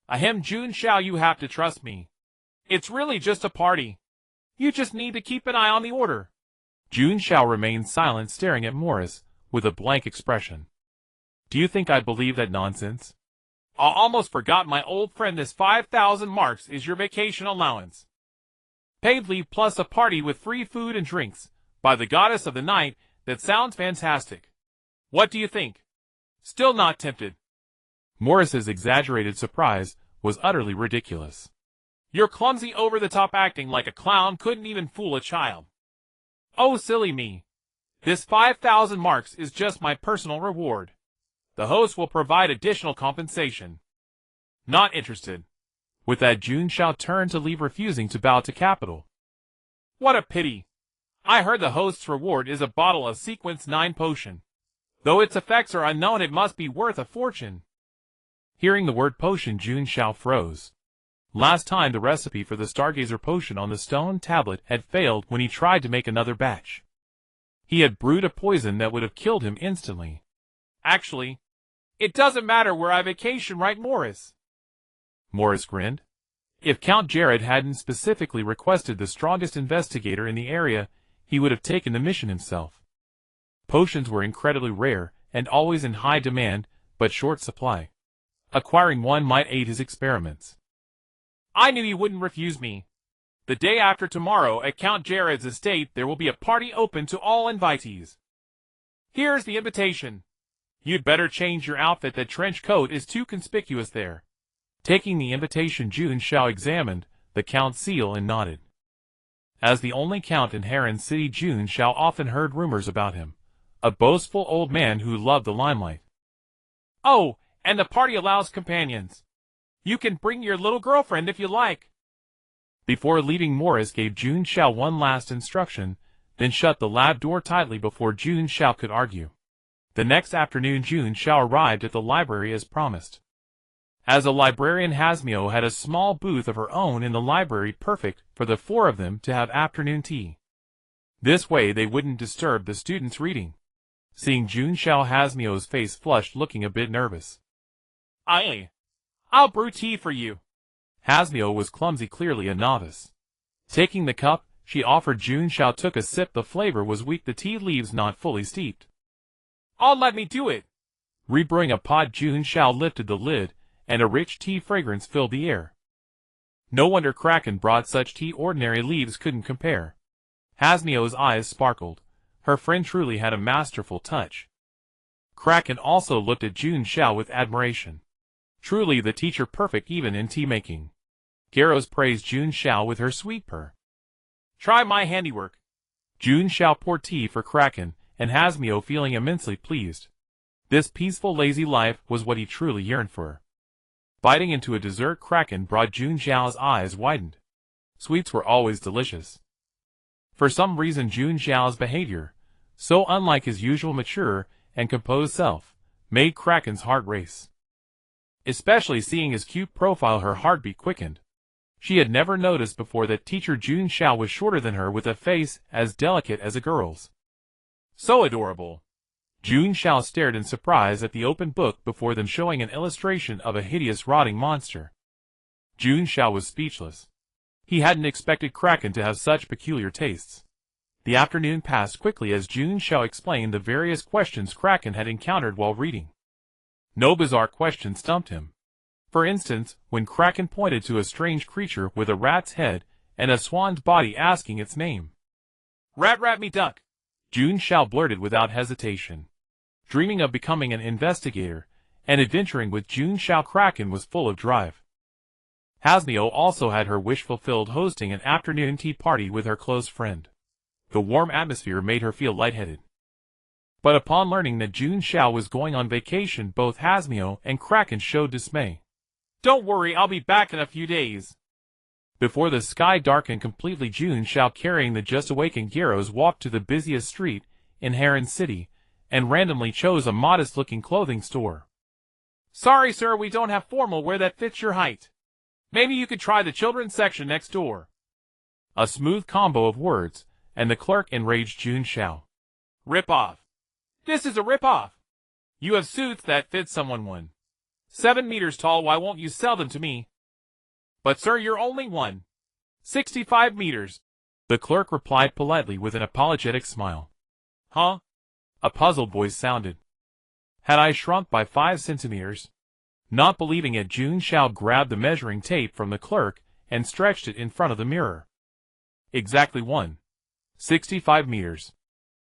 Speaker 2: Ahem, Jun Xiao, you have to trust me. It's really just a party. You just need to keep an eye on the order.
Speaker 1: Jun Xiao remained silent, staring at Morris with a blank expression. Do you think I'd believe that nonsense?
Speaker 2: I almost forgot, my old friend, this 5,000 marks is your vacation allowance. Paid leave plus a party with free food and drinks. By the goddess of the night, that sounds fantastic. What do you think? Still not tempted?
Speaker 1: Morris's exaggerated surprise was utterly ridiculous.
Speaker 2: Your clumsy, over-the-top acting like a clown couldn't even fool a child. Oh, silly me. This 5,000 marks is just my personal reward. The host will provide additional compensation. Not interested.
Speaker 1: With that, Jun Xiao turned to leave, refusing to bow to capital.
Speaker 2: What a pity. I heard the host's reward is a bottle of Sequence 9 potion. Though its effects are unknown, it must be worth a fortune.
Speaker 1: Hearing the word potion, Jun Xiao froze. Last time the recipe for the Stargazer potion on the stone tablet had failed when he tried to make another batch. He had brewed a poison that would have killed him instantly.
Speaker 2: Actually, it doesn't matter where I vacation, right, Morris?
Speaker 1: Morris grinned. If Count Jared hadn't specifically requested the strongest investigator in the area, he would have taken the mission himself. Potions were incredibly rare and always in high demand, but short supply. Acquiring one might aid his experiments.
Speaker 2: I knew you wouldn't refuse me. The day after tomorrow at Count Jared's estate there will be a party open to all invitees. Here's the invitation. You'd better change your outfit, that trench coat is too conspicuous there.
Speaker 1: Taking the invitation, Jun Xiao examined the Count's seal and nodded. As the only Count in Harlan City, Jun Xiao often heard rumors about him. A boastful old man who loved the limelight.
Speaker 2: Oh, and the party allows companions. You can bring your little girlfriend if you like.
Speaker 1: Before leaving, Morris gave Jun Xiao one last instruction, then shut the lab door tightly before Jun Xiao could argue. The next afternoon, Jun Xiao arrived at the library as promised. As a librarian, Hasmio had a small booth of her own in the library, perfect for the four of them to have afternoon tea. This way they wouldn't disturb the students' reading. Seeing Jun Xiao, Hasmio's face flushed, looking a bit nervous.
Speaker 2: I'll brew tea for you.
Speaker 1: Hasmio was clumsy, clearly a novice. Taking the cup, she offered. Jun Xiao took a sip. The flavor was weak, the tea leaves not fully steeped.
Speaker 2: Oh, let me do it.
Speaker 1: Rebrewing a pot, Jun Xiao lifted the lid, and a rich tea fragrance filled the air. No wonder Kraken brought such tea, ordinary leaves couldn't compare. Hasmio's eyes sparkled. Her friend truly had a masterful touch. Kraken also looked at Jun Xiao with admiration. Truly the teacher, perfect even in tea-making. Garros praised Jun Xiao with her sweet purr.
Speaker 2: Try my handiwork.
Speaker 1: Jun Xiao poured tea for Kraken, and Hasmio feeling immensely pleased. This peaceful, lazy life was what he truly yearned for. Biting into a dessert, Kraken brought, Jun Xiao's eyes widened. Sweets were always delicious. For some reason, Jun Xiao's behavior, so unlike his usual mature and composed self, made Kraken's heart race. Especially seeing his cute profile, her heartbeat quickened. She had never noticed before that teacher Jun Xiao was shorter than her, with a face as delicate as a girl's.
Speaker 2: So adorable.
Speaker 1: Jun Xiao stared in surprise at the open book before them, showing an illustration of a hideous rotting monster. Jun Xiao was speechless. He hadn't expected Kraken to have such peculiar tastes. The afternoon passed quickly as Jun Xiao explained the various questions Kraken had encountered while reading. No bizarre question stumped him. For instance, when Kraken pointed to a strange creature with a rat's head and a swan's body, asking its name.
Speaker 2: Rat me duck.
Speaker 1: Jun Xiao blurted without hesitation. Dreaming of becoming an investigator and adventuring with Jun Xiao, Kraken was full of drive. Hasmio also had her wish fulfilled, hosting an afternoon tea party with her close friend. The warm atmosphere made her feel lightheaded. But upon learning that Jun Xiao was going on vacation, both Hasmio and Kraken showed dismay.
Speaker 2: Don't worry, I'll be back in a few days.
Speaker 1: Before the sky darkened completely, Jun Xiao, carrying the just awakened Garros, walked to the busiest street in Harlan City and randomly chose a modest-looking clothing store.
Speaker 2: Sorry, sir, we don't have formal wear that fits your height. Maybe you could try the children's section next door.
Speaker 1: A smooth combo of words, and the clerk enraged Jun Xiao.
Speaker 2: Rip off. This is a rip-off. You have suits that fit someone 7 meters tall, why won't you sell them to me? But sir, you're only 1.65 meters.
Speaker 1: The clerk replied politely with an apologetic smile.
Speaker 2: Huh?
Speaker 1: A puzzled voice sounded. Had I shrunk by 5 centimeters? Not believing it, Jun Xiao grabbed the measuring tape from the clerk and stretched it in front of the mirror. Exactly 1.65 meters.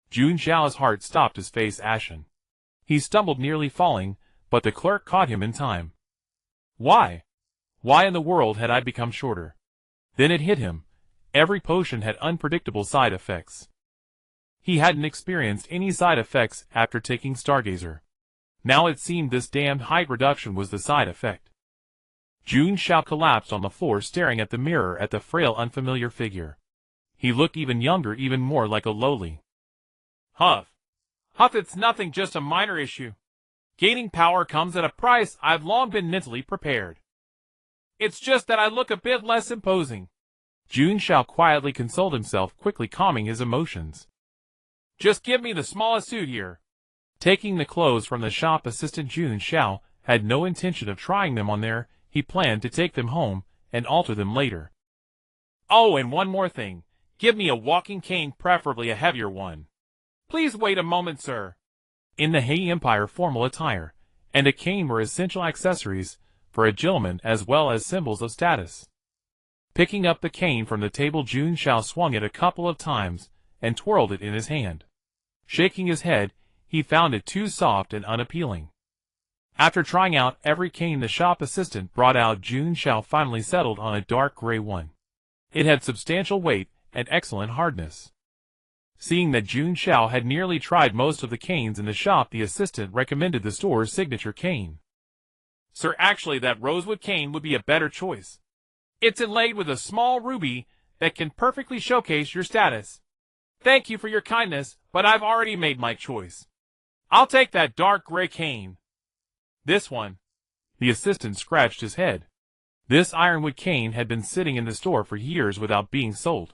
Speaker 1: Jun Xiao's heart stopped, his face ashen. He stumbled, nearly falling, but the clerk caught him in time. Why? Why in the world had I become shorter? Then it hit him. Every potion had unpredictable side effects. He hadn't experienced any side effects after taking Stargazer. Now it seemed this damned height reduction was the side effect. Jun Xiao collapsed on the floor, staring at the mirror at the frail, unfamiliar figure. He looked even younger, even more like a lowly.
Speaker 2: Huff, it's nothing, just a minor issue. Gaining power comes at a price. I've long been mentally prepared. It's just that I look a bit less imposing.
Speaker 1: Jun Xiao quietly consoled himself, quickly calming his emotions.
Speaker 2: Just give me the smallest suit here.
Speaker 1: Taking the clothes from the shop assistant, Jun Xiao had no intention of trying them on there. He planned to take them home and alter them later.
Speaker 2: Oh, and one more thing. Give me a walking cane, preferably a heavier one. Please wait a moment, sir.
Speaker 1: In the Hei Empire, formal attire and a cane were essential accessories for a gentleman as well as symbols of status. Picking up the cane from the table, Jun Xiao swung it a couple of times and twirled it in his hand. Shaking his head, he found it too soft and unappealing. After trying out every cane the shop assistant brought out, Jun Xiao finally settled on a dark gray one. It had substantial weight and excellent hardness. Seeing that Jun Xiao had nearly tried most of the canes in the shop, the assistant recommended the store's signature cane.
Speaker 2: Sir, actually that rosewood cane would be a better choice. It's inlaid with a small ruby that can perfectly showcase your status. Thank you for your kindness, but I've already made my choice. I'll take that dark gray cane. This one.
Speaker 1: The assistant scratched his head. This ironwood cane had been sitting in the store for years without being sold.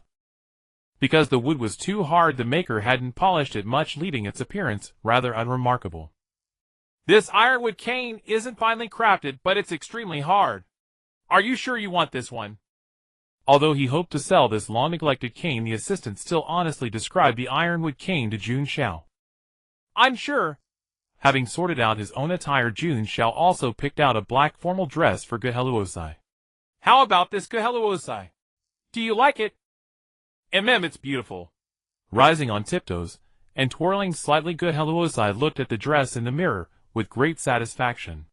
Speaker 1: Because the wood was too hard, the maker hadn't polished it much, leaving its appearance rather unremarkable.
Speaker 2: This ironwood cane isn't finely crafted, but it's extremely hard. Are you sure you want this one?
Speaker 1: Although he hoped to sell this long-neglected cane, the assistant still honestly described the ironwood cane to Jun Xiao.
Speaker 2: I'm sure.
Speaker 1: Having sorted out his own attire, Jun Xiao also picked out a black formal dress for Geheluosai.
Speaker 2: How about this, Geheluosai? Do you like it? It's beautiful.
Speaker 1: Rising on tiptoes and twirling slightly, Geheluosai looked at the dress in the mirror with great satisfaction.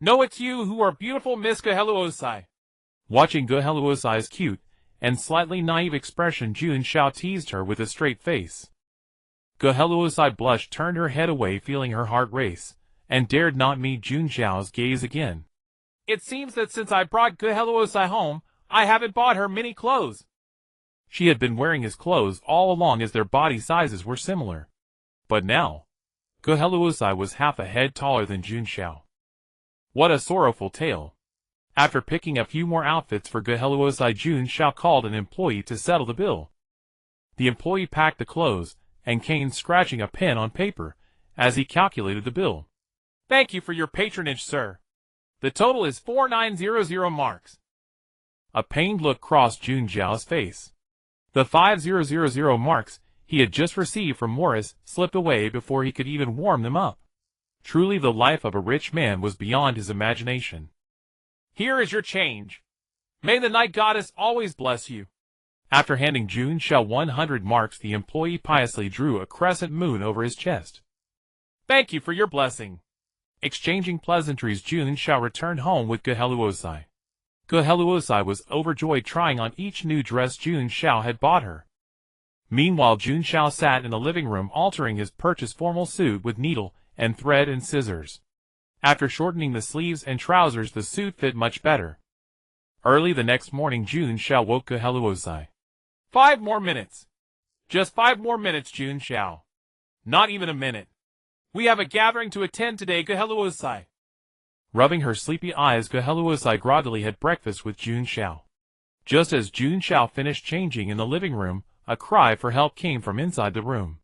Speaker 2: No, it's you who are beautiful, Miss Geheluosai.
Speaker 1: Watching Geheluosai's cute and slightly naive expression, Jun Xiao teased her with a straight face. Geheluosai blushed, turned her head away, feeling her heart race, and dared not meet Jun Xiao's gaze again.
Speaker 2: It seems that since I brought Geheluosai home, I haven't bought her many clothes.
Speaker 1: She had been wearing his clothes all along, as their body sizes were similar. But now, Geheluosai was half a head taller than Jun Xiao. What a sorrowful tale. After picking a few more outfits for Geheluosai, Jun Xiao called an employee to settle the bill. The employee packed the clothes and cane, scratching a pen on paper as he calculated the bill.
Speaker 2: Thank you for your patronage, sir. The total is 4900 marks.
Speaker 1: A pained look crossed Jun Xiao's face. The 5000 marks he had just received from Morris slipped away before he could even warm them up. Truly, the life of a rich man was beyond his imagination.
Speaker 2: Here is your change. May the night goddess always bless you.
Speaker 1: After handing Jun Xiao 100 marks, the employee piously drew a crescent moon over his chest.
Speaker 2: Thank you for your blessing.
Speaker 1: Exchanging pleasantries, Jun Xiao returned home with Geheluosai. Geheluosai was overjoyed, trying on each new dress Jun Xiao had bought her. Meanwhile, Jun Xiao sat in the living room altering his purchased formal suit with needle and thread and scissors. After shortening the sleeves and trousers, the suit fit much better. Early the next morning, Jun Xiao woke Geheluosai.
Speaker 2: 5 more minutes. Just 5 more minutes, Jun Xiao. Not even a minute. We have a gathering to attend today, Geheluosai.
Speaker 1: Rubbing her sleepy eyes, Geheluosai groggily had breakfast with Jun Xiao. Just as Jun Xiao finished changing in the living room, a cry for help came from inside the room.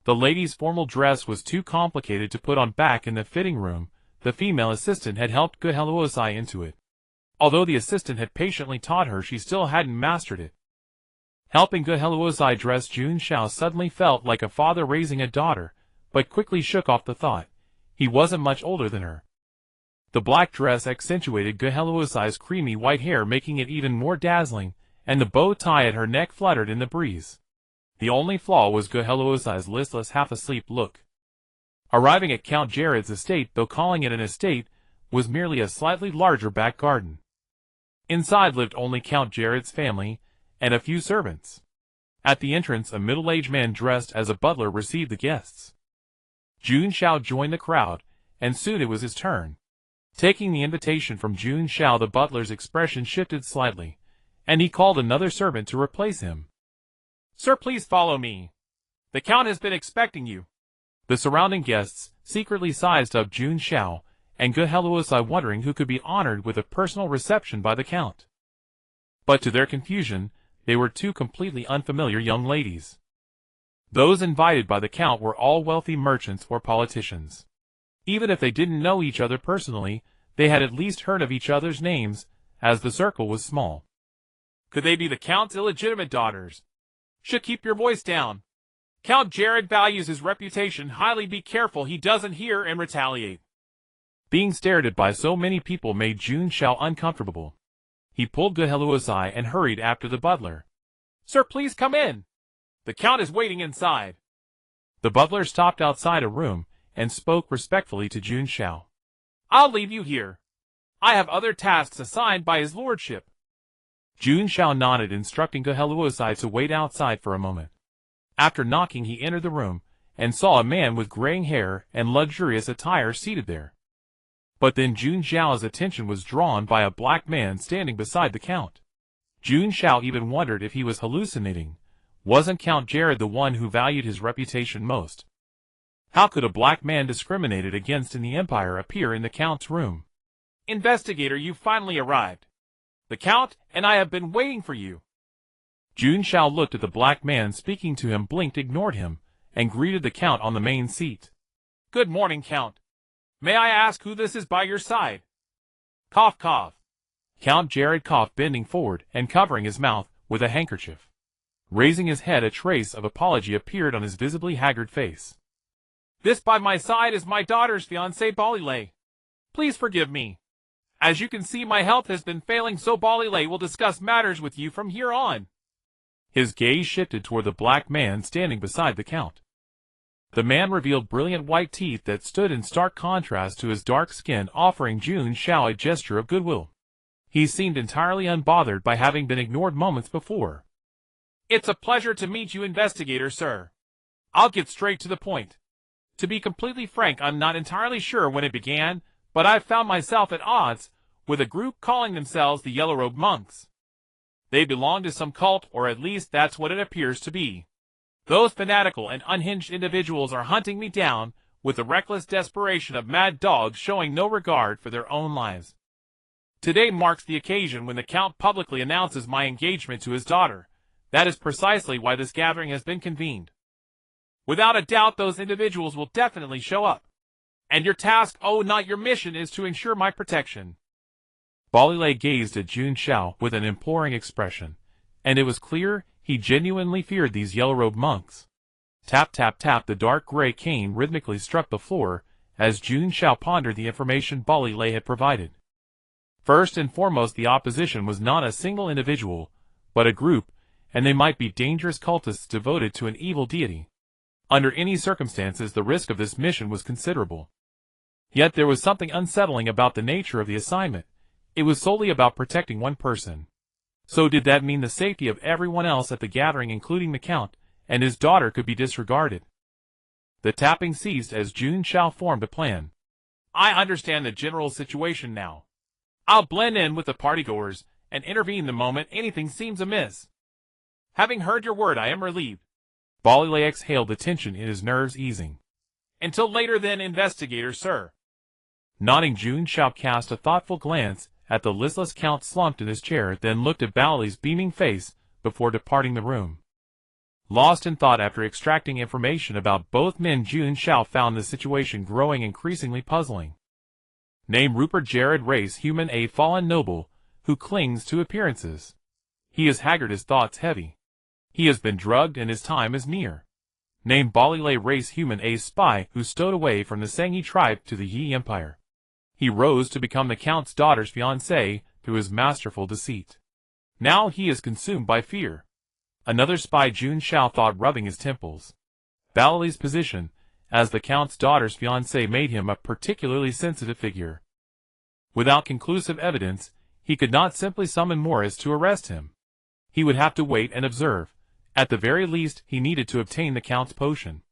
Speaker 1: The lady's formal dress was too complicated to put on back in the fitting room. The female assistant had helped Geheluosai into it. Although the assistant had patiently taught her, she still hadn't mastered it. Helping Geheluosai dress, Jun Xiao suddenly felt like a father raising a daughter, but quickly shook off the thought. He wasn't much older than her. The black dress accentuated Geheluosai's creamy white hair, making it even more dazzling, and the bow tie at her neck fluttered in the breeze. The only flaw was Geheluosai's listless, half-asleep look. Arriving at Count Jared's estate, though calling it an estate, was merely a slightly larger back garden. Inside lived only Count Jared's family and a few servants. At the entrance, a middle-aged man dressed as a butler received the guests. Jun Xiao joined the crowd, and soon it was his turn. Taking the invitation from Jun Xiao, the butler's expression shifted slightly, and he called another servant to replace him.
Speaker 2: Sir, please follow me. The Count has been expecting you.
Speaker 1: The surrounding guests secretly sized up Jun Xiao, and Geheluosai wondering who could be honored with a personal reception by the Count. But to their confusion, they were two completely unfamiliar young ladies. Those invited by the Count were all wealthy merchants or politicians. Even if they didn't know each other personally, they had at least heard of each other's names, as the circle was small.
Speaker 2: Could they be the Count's illegitimate daughters? Should keep your voice down. Count Jared values his reputation highly. Be careful he doesn't hear and retaliate.
Speaker 1: Being stared at by so many people made Jun Xiao uncomfortable. He pulled Geheluosai and hurried after the butler.
Speaker 2: Sir, please come in. The Count is waiting inside.
Speaker 1: The butler stopped outside a room and spoke respectfully to Jun Xiao.
Speaker 2: I'll leave you here. I have other tasks assigned by his lordship.
Speaker 1: Jun Xiao nodded, instructing Geheluosai to wait outside for a moment. After knocking, he entered the room and saw a man with graying hair and luxurious attire seated there. But then Jun Xiao's attention was drawn by a black man standing beside the Count. Jun Xiao even wondered if he was hallucinating. Wasn't Count Jared the one who valued his reputation most? How could a black man discriminated against in the Empire appear in the Count's room?
Speaker 2: Investigator, you finally arrived. The Count and I have been waiting for you.
Speaker 1: Jun Xiao looked at the black man speaking to him, blinked, ignored him, and greeted the Count on the main seat.
Speaker 2: Good morning, Count. May I ask who this is by your side? Cough, cough.
Speaker 1: Count Jared coughed, bending forward and covering his mouth with a handkerchief. Raising his head, a trace of apology appeared on his visibly haggard face.
Speaker 2: This by my side is my daughter's fiancé, Balile. Please forgive me. As you can see, my health has been failing, so Balile will discuss matters with you from here on.
Speaker 1: His gaze shifted toward the black man standing beside the Count. The man revealed brilliant white teeth that stood in stark contrast to his dark skin, offering Jun Xiao a gesture of goodwill. He seemed entirely unbothered by having been ignored moments before.
Speaker 2: It's a pleasure to meet you, Investigator, sir. I'll get straight to the point. To be completely frank, I'm not entirely sure when it began, but I've found myself at odds with a group calling themselves the Yellow-Robed Monks. They belong to some cult, or at least that's what it appears to be. Those fanatical and unhinged individuals are hunting me down with the reckless desperation of mad dogs showing no regard for their own lives. Today marks the occasion when the Count publicly announces my engagement to his daughter. That is precisely why this gathering has been convened. Without a doubt, those individuals will definitely show up. And your task, oh, not your mission, is to ensure my protection.
Speaker 1: Balile gazed at Jun Xiao with an imploring expression, and it was clear he genuinely feared these yellow-robed monks. Tap, tap, tap, the dark gray cane rhythmically struck the floor as Jun Xiao pondered the information Balile had provided. First and foremost, the opposition was not a single individual, but a group, and they might be dangerous cultists devoted to an evil deity. Under any circumstances, the risk of this mission was considerable. Yet there was something unsettling about the nature of the assignment. It was solely about protecting one person. So did that mean the safety of everyone else at the gathering, including the Count and his daughter, could be disregarded? The tapping ceased as Jun Xiao formed a plan.
Speaker 2: I understand the general situation now. I'll blend in with the partygoers and intervene the moment anything seems amiss. Having heard your word, I am relieved.
Speaker 1: Balile exhaled, the tension in his nerves easing.
Speaker 2: Until later then, Investigator, sir.
Speaker 1: Nodding, Jun Xiao cast a thoughtful glance at the listless Count slumped in his chair, then looked at Balile's beaming face before departing the room. Lost in thought after extracting information about both men, Jun Xiao found the situation growing increasingly puzzling. Name Rupert Jared, race human, a fallen noble who clings to appearances. He is haggard, his thoughts heavy. He has been drugged and his time is near. Name Balile, race human, a spy who stowed away from the Sanghi tribe to the Yi Empire. He rose to become the Count's daughter's fiancé through his masterful deceit. Now he is consumed by fear. Another spy, Jun Xiao thought, rubbing his temples. Balile's position as the Count's daughter's fiancé made him a particularly sensitive figure. Without conclusive evidence, he could not simply summon Morris to arrest him. He would have to wait and observe. At the very least, he needed to obtain the Count's potion.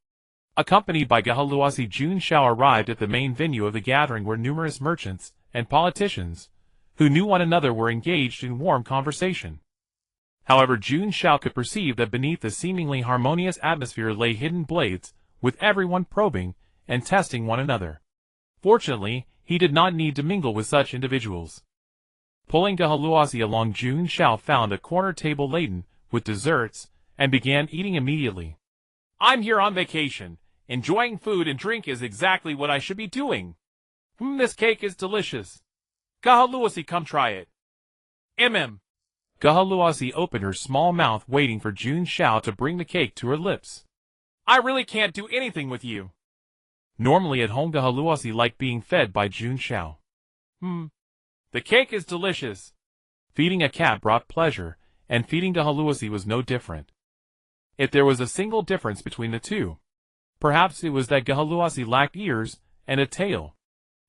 Speaker 1: Accompanied by Geheluosai, Jun Xiao arrived at the main venue of the gathering, where numerous merchants and politicians who knew one another were engaged in warm conversation. However, Jun Xiao could perceive that beneath the seemingly harmonious atmosphere lay hidden blades, with everyone probing and testing one another. Fortunately, he did not need to mingle with such individuals. Pulling Gehaluasi along, Jun Xiao found a corner table laden with desserts and began eating immediately.
Speaker 2: I'm here on vacation. Enjoying food and drink is exactly what I should be doing. This cake is delicious. Gehaluasi, come try it.
Speaker 1: Gehaluasi opened her small mouth, waiting for Jun Xiao to bring the cake to her lips.
Speaker 2: I really can't do anything with you.
Speaker 1: Normally at home, Gehaluasi liked being fed by Jun Xiao.
Speaker 2: The cake is delicious.
Speaker 1: Feeding a cat brought pleasure, and feeding Gehaluasi was no different. If there was a single difference between the two, perhaps it was that Gehaluasi lacked ears and a tail.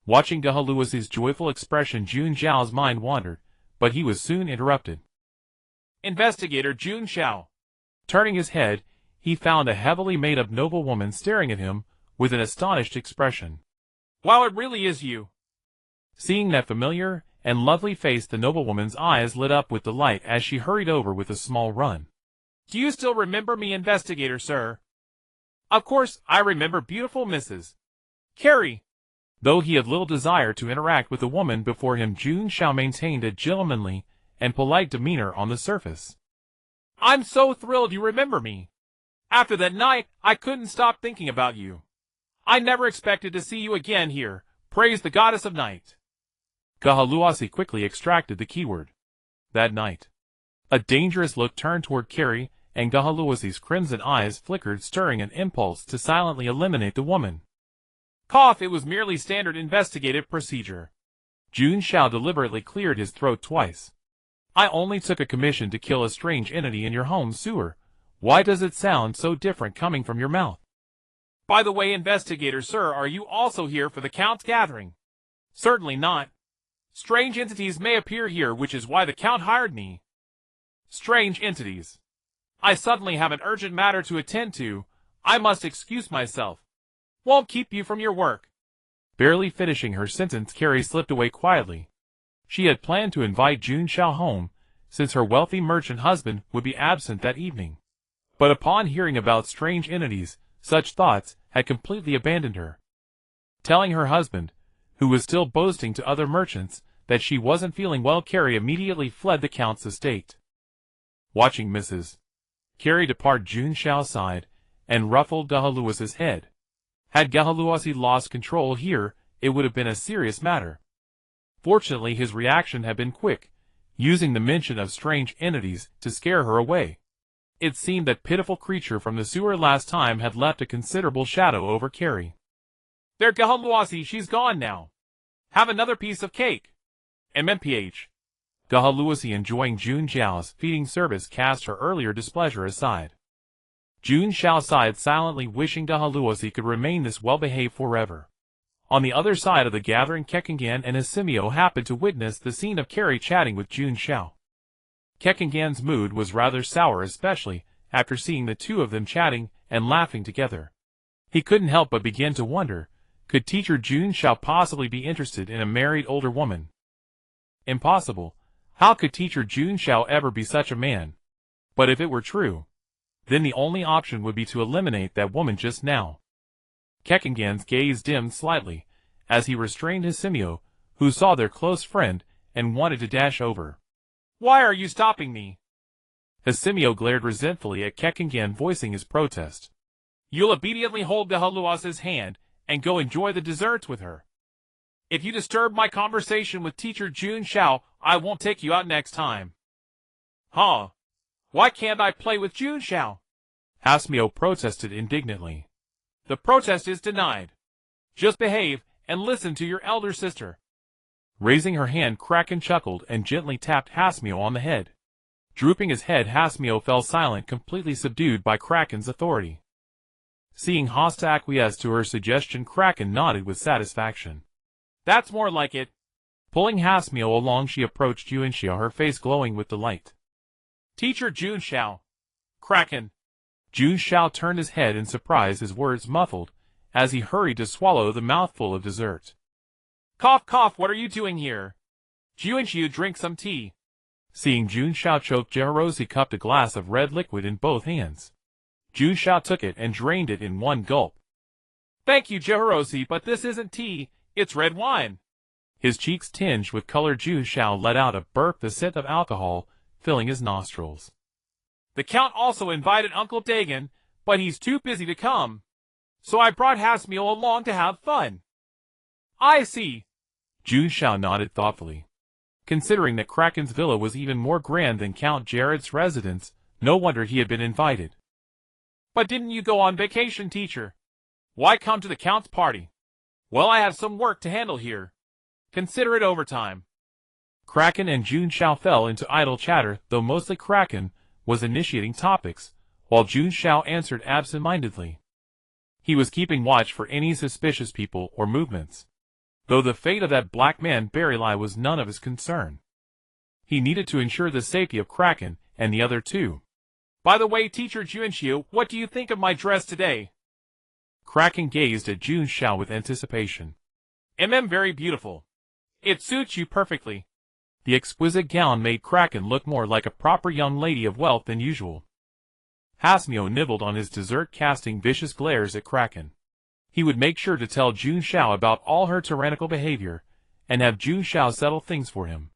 Speaker 1: Watching Gehaluasi's joyful expression, Jun Xiao's mind wandered, but he was soon interrupted.
Speaker 2: Investigator Jun Xiao.
Speaker 1: Turning his head, he found a heavily made-up noblewoman staring at him with an astonished expression.
Speaker 2: Wow, it really is you.
Speaker 1: Seeing that familiar and lovely face, the noblewoman's eyes lit up with delight as she hurried over with a small run.
Speaker 2: Do you still remember me, Investigator, sir? Of course, I remember beautiful Mrs. Carrie.
Speaker 1: Though he had little desire to interact with the woman before him, Jun Xiao maintained a gentlemanly and polite demeanor on the surface.
Speaker 2: I'm so thrilled you remember me. After that night, I couldn't stop thinking about you. I never expected to see you again here. Praise the goddess of night.
Speaker 1: Gehaluasi quickly extracted the keyword. That night. A dangerous look turned toward Carrie, and Gehaluasi's crimson eyes flickered, stirring an impulse to silently eliminate the woman.
Speaker 2: Cough, it was merely standard investigative procedure.
Speaker 1: Jun Xiao deliberately cleared his throat twice. I only took a commission to kill a strange entity in your home sewer. Why does it sound so different coming from your mouth?
Speaker 2: By the way, Investigator, sir, are you also here for the Count's gathering? Certainly not. Strange entities may appear here, which is why the Count hired me. Strange entities. I suddenly have an urgent matter to attend to. I must excuse myself. Won't keep you from your work.
Speaker 1: Barely finishing her sentence, Carrie slipped away quietly. She had planned to invite Jun Xiao home, since her wealthy merchant husband would be absent that evening. But upon hearing about strange entities, such thoughts had completely abandoned her. Telling her husband, who was still boasting to other merchants, that she wasn't feeling well, Carrie immediately fled the Count's estate. Watching Mrs. Carrie depart, Jun Xiao sighed and ruffled Gehaluasi's head. Had Gehaluasi lost control here, it would have been a serious matter. Fortunately, his reaction had been quick, using the mention of strange entities to scare her away. It seemed that pitiful creature from the sewer last time had left a considerable shadow over Carrie.
Speaker 2: There, Gehaluasi, she's gone now. Have another piece of cake. MMPH.
Speaker 1: Gehaluasi, enjoying Jun Xiao's feeding service, cast her earlier displeasure aside. Jun Xiao sighed silently, wishing Gehaluasi could remain this well-behaved forever. On the other side of the gathering, Kekingan and Hasimio happened to witness the scene of Carrie chatting with Jun Xiao. Kekingan's mood was rather sour, especially after seeing the two of them chatting and laughing together. He couldn't help but begin to wonder, could teacher Jun Xiao possibly be interested in a married older woman? Impossible. How could teacher Jun Xiao ever be such a man? But if it were true, then the only option would be to eliminate that woman just now. Kekingan's gaze dimmed slightly as he restrained Hasimio, who saw their close friend and wanted to dash over.
Speaker 2: Why are you stopping me?
Speaker 1: Hasimio glared resentfully at Kekingan, voicing his protest.
Speaker 2: You'll obediently hold Gehaluasi's hand and go enjoy the desserts with her. If you disturb my conversation with teacher Jun Xiao, I won't take you out next time. Huh? Why can't I play with Jun Xiao?
Speaker 1: Hasimio protested indignantly.
Speaker 2: The protest is denied. Just behave and listen to your elder sister.
Speaker 1: Raising her hand, Kraken chuckled and gently tapped Hasimio on the head. Drooping his head, Hasimio fell silent, completely subdued by Kraken's authority. Seeing Hasta acquiesce to her suggestion, Kraken nodded with satisfaction.
Speaker 2: That's more like it.
Speaker 1: Pulling Hasimio along, she approached Jun Xiao, her face glowing with delight.
Speaker 2: Teacher Jun Xiao. Kraken.
Speaker 1: Jun Xiao turned his head in surprise, his words muffled, as he hurried to swallow the mouthful of dessert.
Speaker 2: Cough, cough, what are you doing here? Jun Xiao, drink some tea.
Speaker 1: Seeing Jun Xiao choke, Geharusi cupped a glass of red liquid in both hands. Jun Xiao took it and drained it in one gulp.
Speaker 2: Thank you, Jehorosi, but this isn't tea, it's red wine.
Speaker 1: His cheeks tinged with color. Jun Xiao let out a burp, the scent of alcohol filling his nostrils.
Speaker 2: The Count also invited Uncle Dagon, but he's too busy to come. So I brought Hasmiel along to have fun. I see.
Speaker 1: Jun Xiao nodded thoughtfully. Considering that Kraken's villa was even more grand than Count Jared's residence, no wonder he had been invited.
Speaker 2: But didn't you go on vacation, teacher? Why come to the Count's party? Well, I have some work to handle here. Consider it overtime.
Speaker 1: Kraken and Jun Xiao fell into idle chatter, though mostly Kraken was initiating topics, while Jun Xiao answered absent-mindedly. He was keeping watch for any suspicious people or movements, though the fate of that black man Berilai was none of his concern. He needed to ensure the safety of Kraken and the other two.
Speaker 2: By the way, teacher Jun Xiao, what do you think of my dress today?
Speaker 1: Kraken gazed at Jun Xiao with anticipation.
Speaker 2: Very beautiful. It suits you perfectly.
Speaker 1: The exquisite gown made Kraken look more like a proper young lady of wealth than usual. Hasmiel nibbled on his dessert, casting vicious glares at Kraken. He would make sure to tell Jun Xiao about all her tyrannical behavior, and have Jun Xiao settle things for him.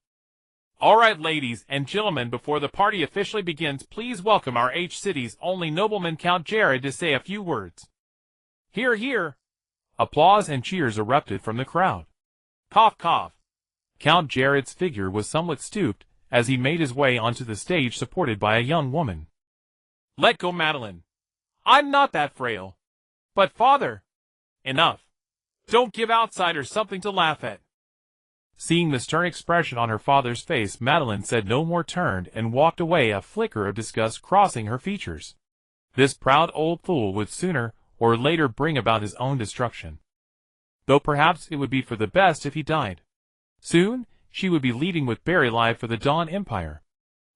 Speaker 2: All right, ladies and gentlemen, before the party officially begins, please welcome our H-City's only nobleman, Count Jared, to say a few words. Hear, hear.
Speaker 1: Applause and cheers erupted from the crowd.
Speaker 2: Cough, cough.
Speaker 1: Count Jared's figure was somewhat stooped as he made his way onto the stage, supported by a young woman.
Speaker 2: Let go, Madeline. I'm not that frail. But father. Enough. Don't give outsiders something to laugh at.
Speaker 1: Seeing the stern expression on her father's face, Madeline said no more, turned and walked away, a flicker of disgust crossing her features. This proud old fool would sooner or later bring about his own destruction. Though perhaps it would be for the best if he died. Soon, she would be leading with Berilai for the Dawn Empire.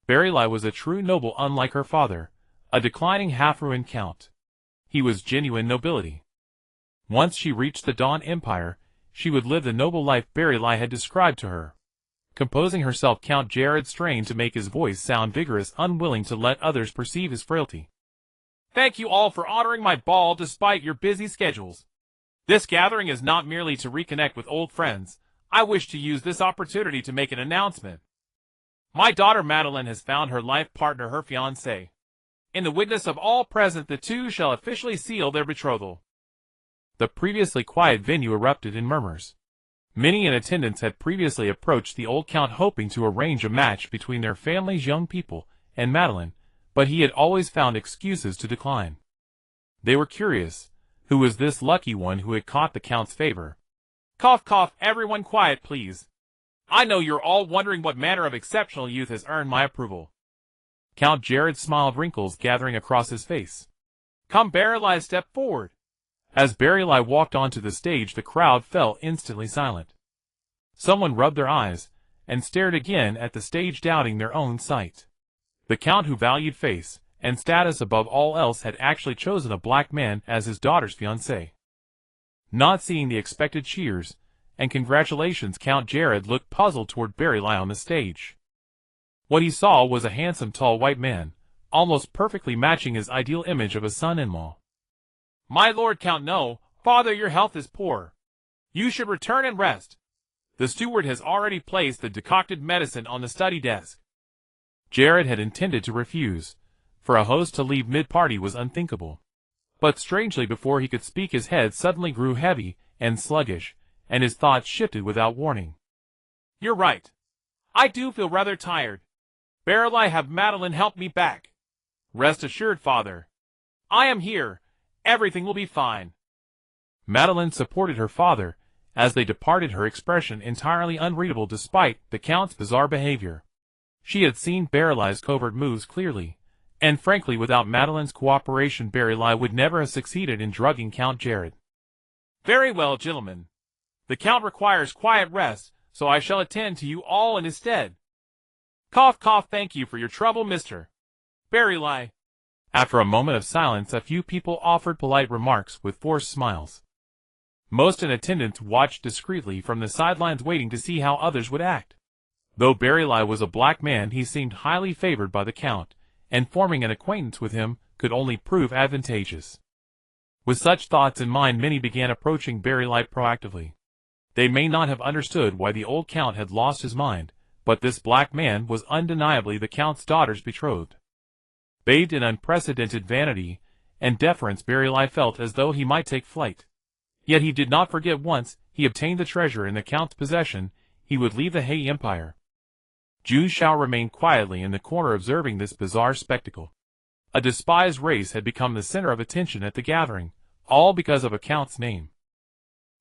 Speaker 1: Berilai was a true noble, unlike her father, a declining half-ruined count. He was genuine nobility. Once she reached the Dawn Empire, she would live the noble life Berilai had described to her. Composing herself, Count Jared strained to make his voice sound vigorous, unwilling to let others perceive his frailty.
Speaker 2: Thank you all for honoring my ball despite your busy schedules. This gathering is not merely to reconnect with old friends. I wish to use this opportunity to make an announcement. My daughter Madeline has found her life partner, her fiancé. In the witness of all present, the two shall officially seal their betrothal.
Speaker 1: The previously quiet venue erupted in murmurs. Many in attendance had previously approached the old count hoping to arrange a match between their family's young people and Madeline, but he had always found excuses to decline. They were curious. Who was this lucky one who had caught the count's favor?
Speaker 2: Cough, cough, everyone quiet, please. I know you're all wondering what manner of exceptional youth has earned my approval.
Speaker 1: Count Jared smiled, wrinkles gathering across his face.
Speaker 2: Come, Berilai, step forward.
Speaker 1: As Berilai walked onto the stage, the crowd fell instantly silent. Someone rubbed their eyes and stared again at the stage, doubting their own sight. The count, who valued face and status above all else, had actually chosen a black man as his daughter's fiancé. Not seeing the expected cheers and congratulations, Count Jared looked puzzled toward Berilai on the stage. What he saw was a handsome, tall white man, almost perfectly matching his ideal image of a son-in-law.
Speaker 2: My lord Count, no, father, your health is poor. You should return and rest. The steward has already placed the decocted medicine on the study desk.
Speaker 1: Jared had intended to refuse. For a host to leave mid-party was unthinkable. But strangely, before he could speak, his head suddenly grew heavy and sluggish, and his thoughts shifted without warning.
Speaker 2: You're right. I do feel rather tired. Berilai, have Madeline help me back. Rest assured, father. I am here. Everything will be fine.
Speaker 1: Madeline supported her father as they departed, her expression entirely unreadable despite the count's bizarre behavior. She had seen Berilai's covert moves clearly, and frankly, without Madeline's cooperation, Berilai would never have succeeded in drugging Count Jared.
Speaker 2: Very well, gentlemen. The count requires quiet rest, so I shall attend to you all in his stead. Cough, cough, thank you for your trouble, Mr. Berilai.
Speaker 1: After a moment of silence, a few people offered polite remarks with forced smiles. Most in attendance watched discreetly from the sidelines, waiting to see how others would act. Though Berilai was a black man, he seemed highly favored by the count, and forming an acquaintance with him could only prove advantageous. With such thoughts in mind, many began approaching Barry Light proactively. They may not have understood why the old Count had lost his mind, but this black man was undeniably the Count's daughter's betrothed. Bathed in unprecedented vanity and deference, Barry Light felt as though he might take flight. Yet he did not forget once he obtained the treasure in the Count's possession, he would leave the Hei Empire. Jun Xiao remained quietly in the corner observing this bizarre spectacle. A despised race had become the center of attention at the gathering, all because of a Count's name.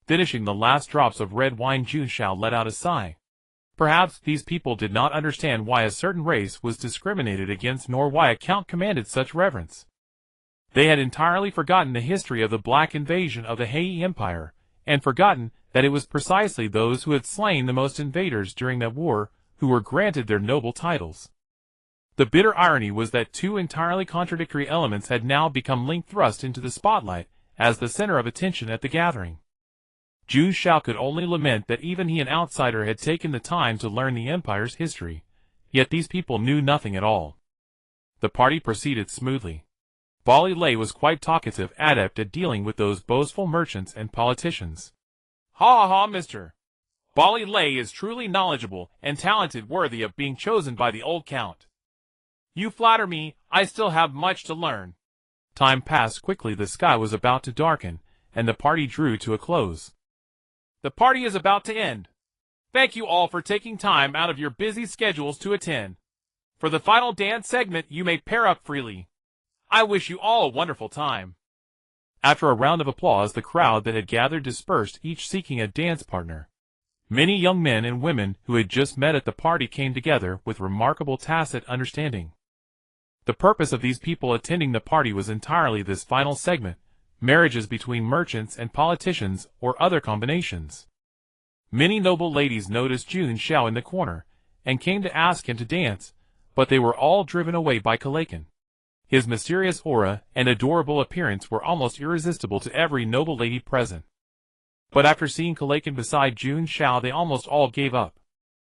Speaker 1: Finishing the last drops of red wine, Jun Xiao let out a sigh. Perhaps these people did not understand why a certain race was discriminated against, nor why a Count commanded such reverence. They had entirely forgotten the history of the Black Invasion of the Hei Empire, and forgotten that it was precisely those who had slain the most invaders during that war who were granted their noble titles. The bitter irony was that two entirely contradictory elements had now become linked, thrust into the spotlight as the center of attention at the gathering. Jun Xiao could only lament that even he, an outsider, had taken the time to learn the Empire's history, yet these people knew nothing at all. The party proceeded smoothly. Bali Lei was quite talkative, adept at dealing with those boastful merchants and politicians.
Speaker 2: Ha ha ha, mister. Bali Lei is truly knowledgeable and talented, worthy of being chosen by the old Count. You flatter me, I still have much to learn.
Speaker 1: Time passed quickly. The sky was about to darken, and the party drew to a close.
Speaker 2: The party is about to end. Thank you all for taking time out of your busy schedules to attend. For the final dance segment, you may pair up freely. I wish you all a wonderful time.
Speaker 1: After a round of applause, the crowd that had gathered dispersed, each seeking a dance partner. Many young men and women who had just met at the party came together with remarkable tacit understanding. The purpose of these people attending the party was entirely this final segment: marriages between merchants and politicians, or other combinations. Many noble ladies noticed Jun Xiao in the corner, and came to ask him to dance, but they were all driven away by Kalakin. His mysterious aura and adorable appearance were almost irresistible to every noble lady present. But after seeing Kalakin beside Jun Xiao, they almost all gave up.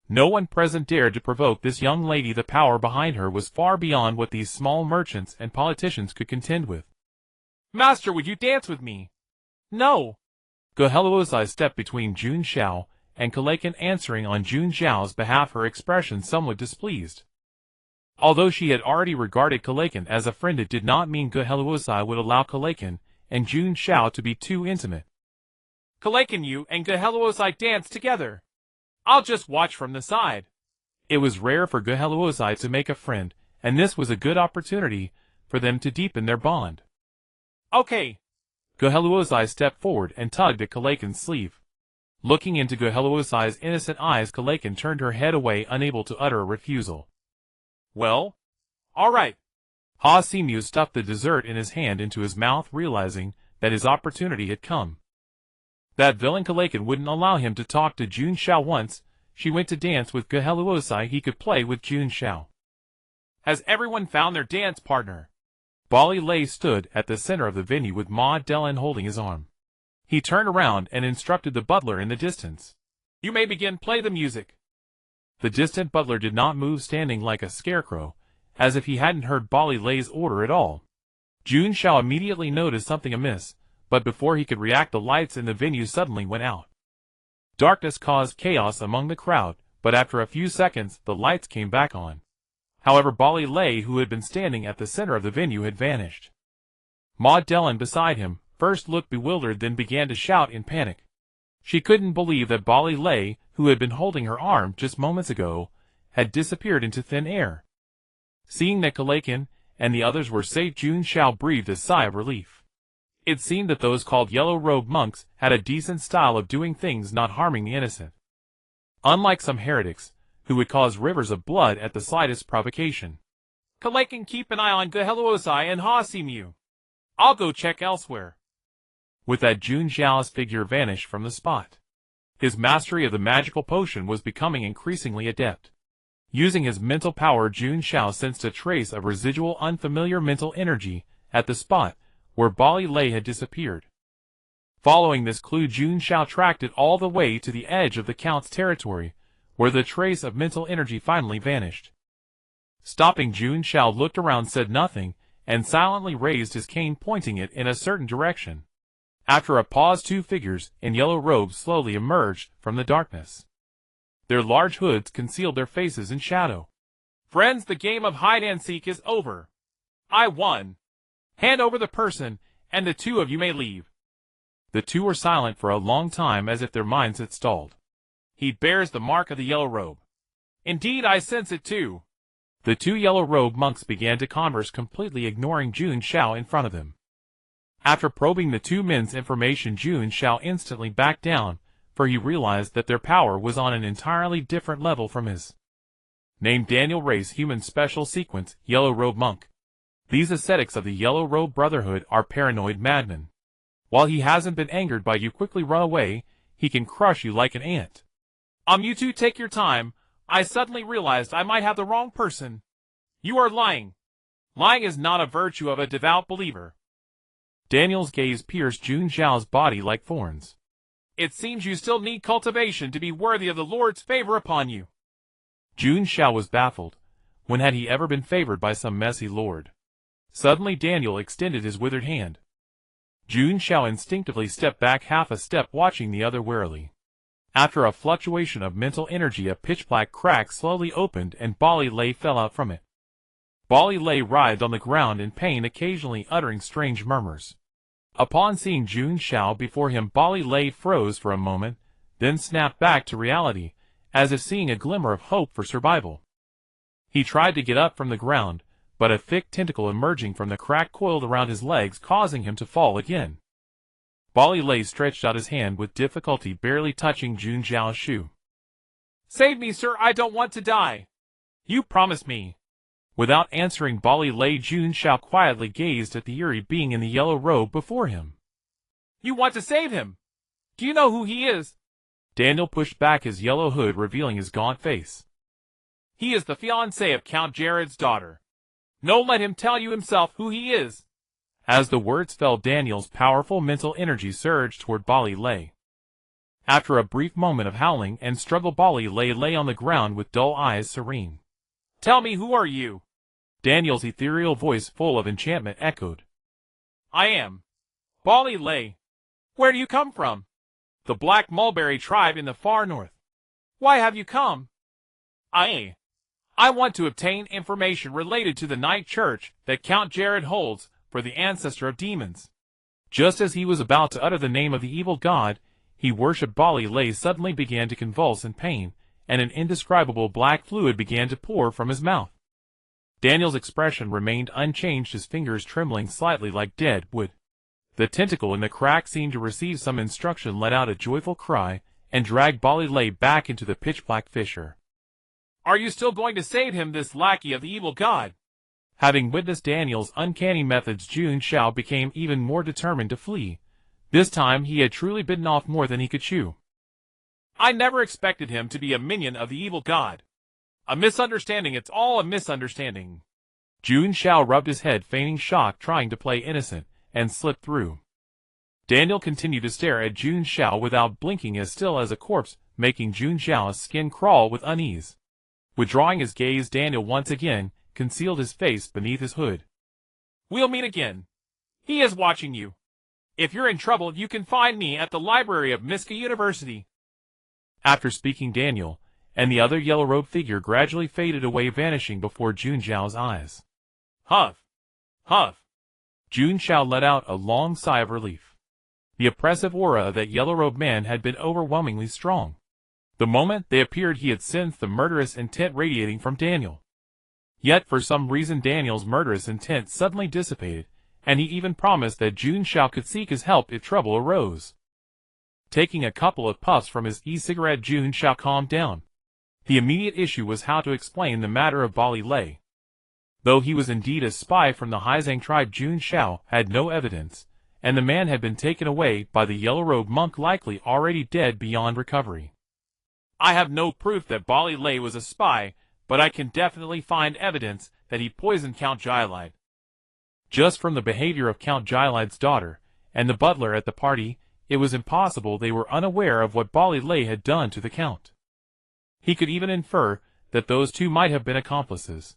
Speaker 1: No one present dared to provoke this young lady. The power behind her was far beyond what these small merchants and politicians could contend with.
Speaker 2: Master, would you dance with me? No.
Speaker 1: Geheluozai stepped between Jun Xiao and Kalakin, answering on Jun Xiao's behalf, her expression somewhat displeased. Although she had already regarded Kalakin as a friend, it did not mean Geheluozai would allow Kalakin and Jun Xiao to be too intimate.
Speaker 2: Kalakin, you and Geheluozai dance together. I'll just watch from the side.
Speaker 1: It was rare for Geheluozai to make a friend, and this was a good opportunity for them to deepen their bond.
Speaker 2: Okay.
Speaker 1: Geheluozai stepped forward and tugged at Kalakin's sleeve. Looking into Geheluozai's innocent eyes, Kalakin turned her head away, unable to utter a refusal.
Speaker 2: Well, all right.
Speaker 1: Ha Simu stuffed the dessert in his hand into his mouth, realizing that his opportunity had come. That villain Kalakin wouldn't allow him to talk to Jun Xiao. Once she went to dance with Geheluozai, he could play with Jun Xiao.
Speaker 2: Has everyone found their dance partner?
Speaker 1: Bali Lei stood at the center of the venue with Ma Dellen holding his arm. He turned around and instructed the butler in the distance.
Speaker 2: You may begin. Play the music.
Speaker 1: The distant butler did not move, standing like a scarecrow, as if he hadn't heard Bali Lei's order at all. Jun Xiao immediately noticed something amiss, but before he could react, the lights in the venue suddenly went out. Darkness caused chaos among the crowd, but after a few seconds, the lights came back on. However, Bali Lei, who had been standing at the center of the venue, had vanished. Ma Dellen beside him first looked bewildered, then began to shout in panic. She couldn't believe that Bali Lei, who had been holding her arm just moments ago, had disappeared into thin air. Seeing that Kalakin and the others were safe, Jun Xiao breathed a sigh of relief. It seemed that those called yellow-robed monks had a decent style of doing things, not harming the innocent. Unlike some heretics, who would cause rivers of blood at the slightest provocation.
Speaker 2: Kalakin, keep an eye on Geheluozai and Ha Simu. I'll go check elsewhere.
Speaker 1: With that, Jun Xiao's figure vanished from the spot. His mastery of the magical potion was becoming increasingly adept. Using his mental power, Jun Xiao sensed a trace of residual unfamiliar mental energy at the spot where Bali Lei had disappeared. Following this clue, Jun Xiao tracked it all the way to the edge of the Count's territory, where the trace of mental energy finally vanished. Stopping, Jun Xiao looked around, said nothing, and silently raised his cane, pointing it in a certain direction. After a pause, two figures in yellow robes slowly emerged from the darkness. Their large hoods concealed their faces in shadow.
Speaker 2: Friends, the game of hide-and-seek is over. I won. Hand over the person, and the two of you may leave.
Speaker 1: The two were silent for a long time, as if their minds had stalled.
Speaker 2: He bears the mark of the yellow robe. Indeed, I sense it too.
Speaker 1: The two yellow-robed monks began to converse, completely ignoring Jun Xiao in front of them. After probing the two men's information, Jun Xiao instantly backed down, for he realized that their power was on an entirely different level from his. Named Daniel, race human, special sequence, yellow-robe monk. These ascetics of the Yellow-Robe Brotherhood are paranoid madmen. While he hasn't been angered by you, quickly run away, he can crush you like an ant.
Speaker 2: You two take your time. I suddenly realized I might have the wrong person. You are lying. Lying is not a virtue of a devout believer.
Speaker 1: Daniel's gaze pierced Jun Xiao's body like thorns.
Speaker 2: It seems you still need cultivation to be worthy of the Lord's favor upon you.
Speaker 1: Jun Xiao was baffled. When had he ever been favored by some messy lord? Suddenly Daniel extended his withered hand. Jun Xiao instinctively stepped back half a step, watching the other warily. After a fluctuation of mental energy, a pitch-black crack slowly opened and Bali Lei fell out from it. Bali Lei writhed on the ground in pain, occasionally uttering strange murmurs. Upon seeing Jun Xiao before him, Bali Lei froze for a moment, then snapped back to reality, as if seeing a glimmer of hope for survival. He tried to get up from the ground, but a thick tentacle emerging from the crack coiled around his legs, causing him to fall again. Bali Lei stretched out his hand with difficulty, barely touching Jun Xiao's shoe.
Speaker 2: Save me, sir, I don't want to die. You promised me.
Speaker 1: Without answering Bali Lei, Jun Xiao quietly gazed at the eerie being in the yellow robe before him.
Speaker 2: You want to save him? Do you know who he is?
Speaker 1: Daniel pushed back his yellow hood, revealing his gaunt face.
Speaker 2: He is the fiancé of Count Jared's daughter. No, let him tell you himself who he is.
Speaker 1: As the words fell, Daniel's powerful mental energy surged toward Bali Lei. After a brief moment of howling and struggle, Bali Lei lay on the ground with dull eyes, serene.
Speaker 2: Tell me, who are you?
Speaker 1: Daniel's ethereal voice, full of enchantment, echoed.
Speaker 2: I am Bali Lei. Where do you come from? The Black Mulberry tribe in the far north. Why have you come? I want to obtain information related to the night church that Count Jared holds for the ancestor of demons.
Speaker 1: Just as he was about to utter the name of the evil god he worshipped, Bali Lei suddenly began to convulse in pain, and an indescribable black fluid began to pour from his mouth. Daniel's expression remained unchanged, his fingers trembling slightly like dead wood. The tentacle in the crack seemed to receive some instruction, let out a joyful cry, and dragged Bali Lei back into the pitch-black fissure.
Speaker 2: Are you still going to save him, this lackey of the evil god?
Speaker 1: Having witnessed Daniel's uncanny methods, Jun Xiao became even more determined to flee. This time he had truly bitten off more than he could chew.
Speaker 2: I never expected him to be a minion of the evil god. A misunderstanding, it's all a misunderstanding.
Speaker 1: Jun Xiao rubbed his head, feigning shock, trying to play innocent, and slipped through. Daniel continued to stare at Jun Xiao without blinking, as still as a corpse, making Jun Xiao's skin crawl with unease. Withdrawing his gaze, Daniel once again concealed his face beneath his hood.
Speaker 2: We'll meet again. He is watching you. If you're in trouble, you can find me at the library of Miska University.
Speaker 1: After speaking, Daniel and the other yellow-robed figure gradually faded away, vanishing before Jun Xiao's eyes.
Speaker 2: Huff! Huff!
Speaker 1: Jun Xiao let out a long sigh of relief. The oppressive aura of that yellow-robed man had been overwhelmingly strong. The moment they appeared, he had sensed the murderous intent radiating from Daniel. Yet for some reason Daniel's murderous intent suddenly dissipated, and he even promised that Jun Xiao could seek his help if trouble arose. Taking a couple of puffs from his e-cigarette, Jun Xiao calmed down. The immediate issue was how to explain the matter of Bali Lei. Though he was indeed a spy from the Haizang tribe, Jun Xiao had no evidence, and the man had been taken away by the yellow-robed monk, likely already dead beyond recovery.
Speaker 2: I have no proof that Bali Lei was a spy, but I can definitely find evidence that he poisoned Count Jaelide.
Speaker 1: Just from the behavior of Count Jaelide's daughter and the butler at the party, it was impossible they were unaware of what Bali Lei had done to the Count. He could even infer that those two might have been accomplices.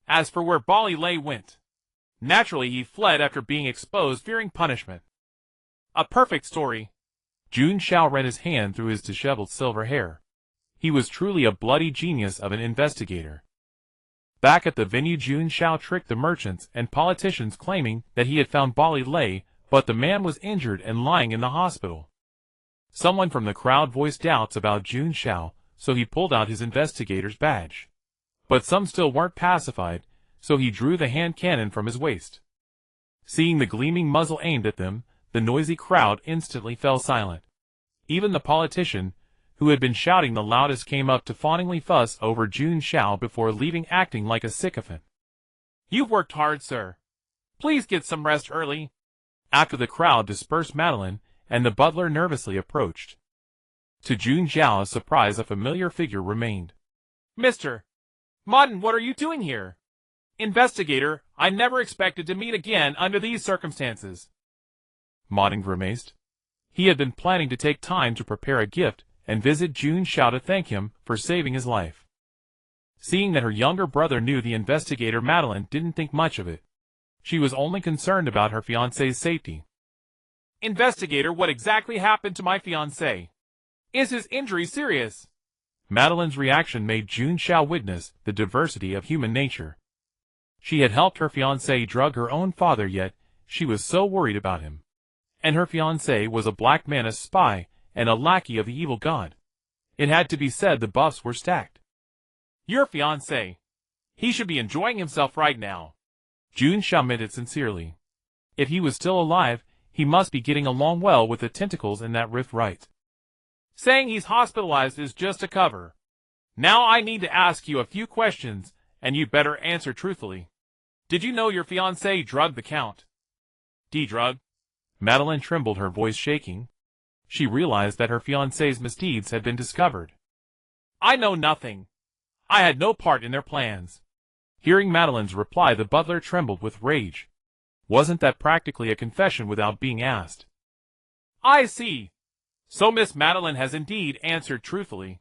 Speaker 2: As for where Bali Lei went, Naturally, he fled after being exposed, fearing punishment. A perfect story.
Speaker 1: Jun Xiao ran his hand through his disheveled silver hair. He was truly a bloody genius of an investigator. Back at the venue, Jun Xiao tricked the merchants and politicians, claiming that he had found Bali Lei, but the man was injured and lying in the hospital. Someone from the crowd voiced doubts about Jun Xiao, so he pulled out his investigator's badge. But some still weren't pacified, so he drew the hand cannon from his waist. Seeing the gleaming muzzle aimed at them, the noisy crowd instantly fell silent. Even the politician, who had been shouting the loudest, came up to fawningly fuss over Jun Xiao before leaving, acting like a sycophant.
Speaker 2: You've worked hard, sir. Please get some rest early.
Speaker 1: After the crowd dispersed, Madeline and the butler nervously approached. To Jun Xiao's surprise, a familiar figure remained.
Speaker 2: Mr. Modern, what are you doing here? Investigator, I never expected to meet again under these circumstances.
Speaker 1: Modern grimaced. He had been planning to take time to prepare a gift and visit Jun Xiao to thank him for saving his life. Seeing that her younger brother knew the investigator, Madeline didn't think much of it. She was only concerned about her fiancé's safety.
Speaker 2: Investigator, what exactly happened to my fiancé? Is his injury serious?
Speaker 1: Madeline's reaction made Jun Xiao witness the diversity of human nature. She had helped her fiancé drug her own father, yet she was so worried about him. And her fiancé was a black man, a spy, and a lackey of the evil god. It had to be said the buffs were stacked.
Speaker 2: Your fiancé. He should be enjoying himself right now.
Speaker 1: Jun Xiao meant it sincerely. If he was still alive, he must be getting along well with the tentacles in that rift, right?
Speaker 2: Saying he's hospitalized is just a cover. Now I need to ask you a few questions, and you better answer truthfully. Did you know your fiancé drugged the Count?
Speaker 1: Drug? Madeline trembled, her voice shaking. She realized that her fiancé's misdeeds had been discovered.
Speaker 2: I know nothing. I had no part in their plans.
Speaker 1: Hearing Madeline's reply, the butler trembled with rage. Wasn't that practically a confession without being asked?
Speaker 2: I see. So Miss Madeline has indeed answered truthfully.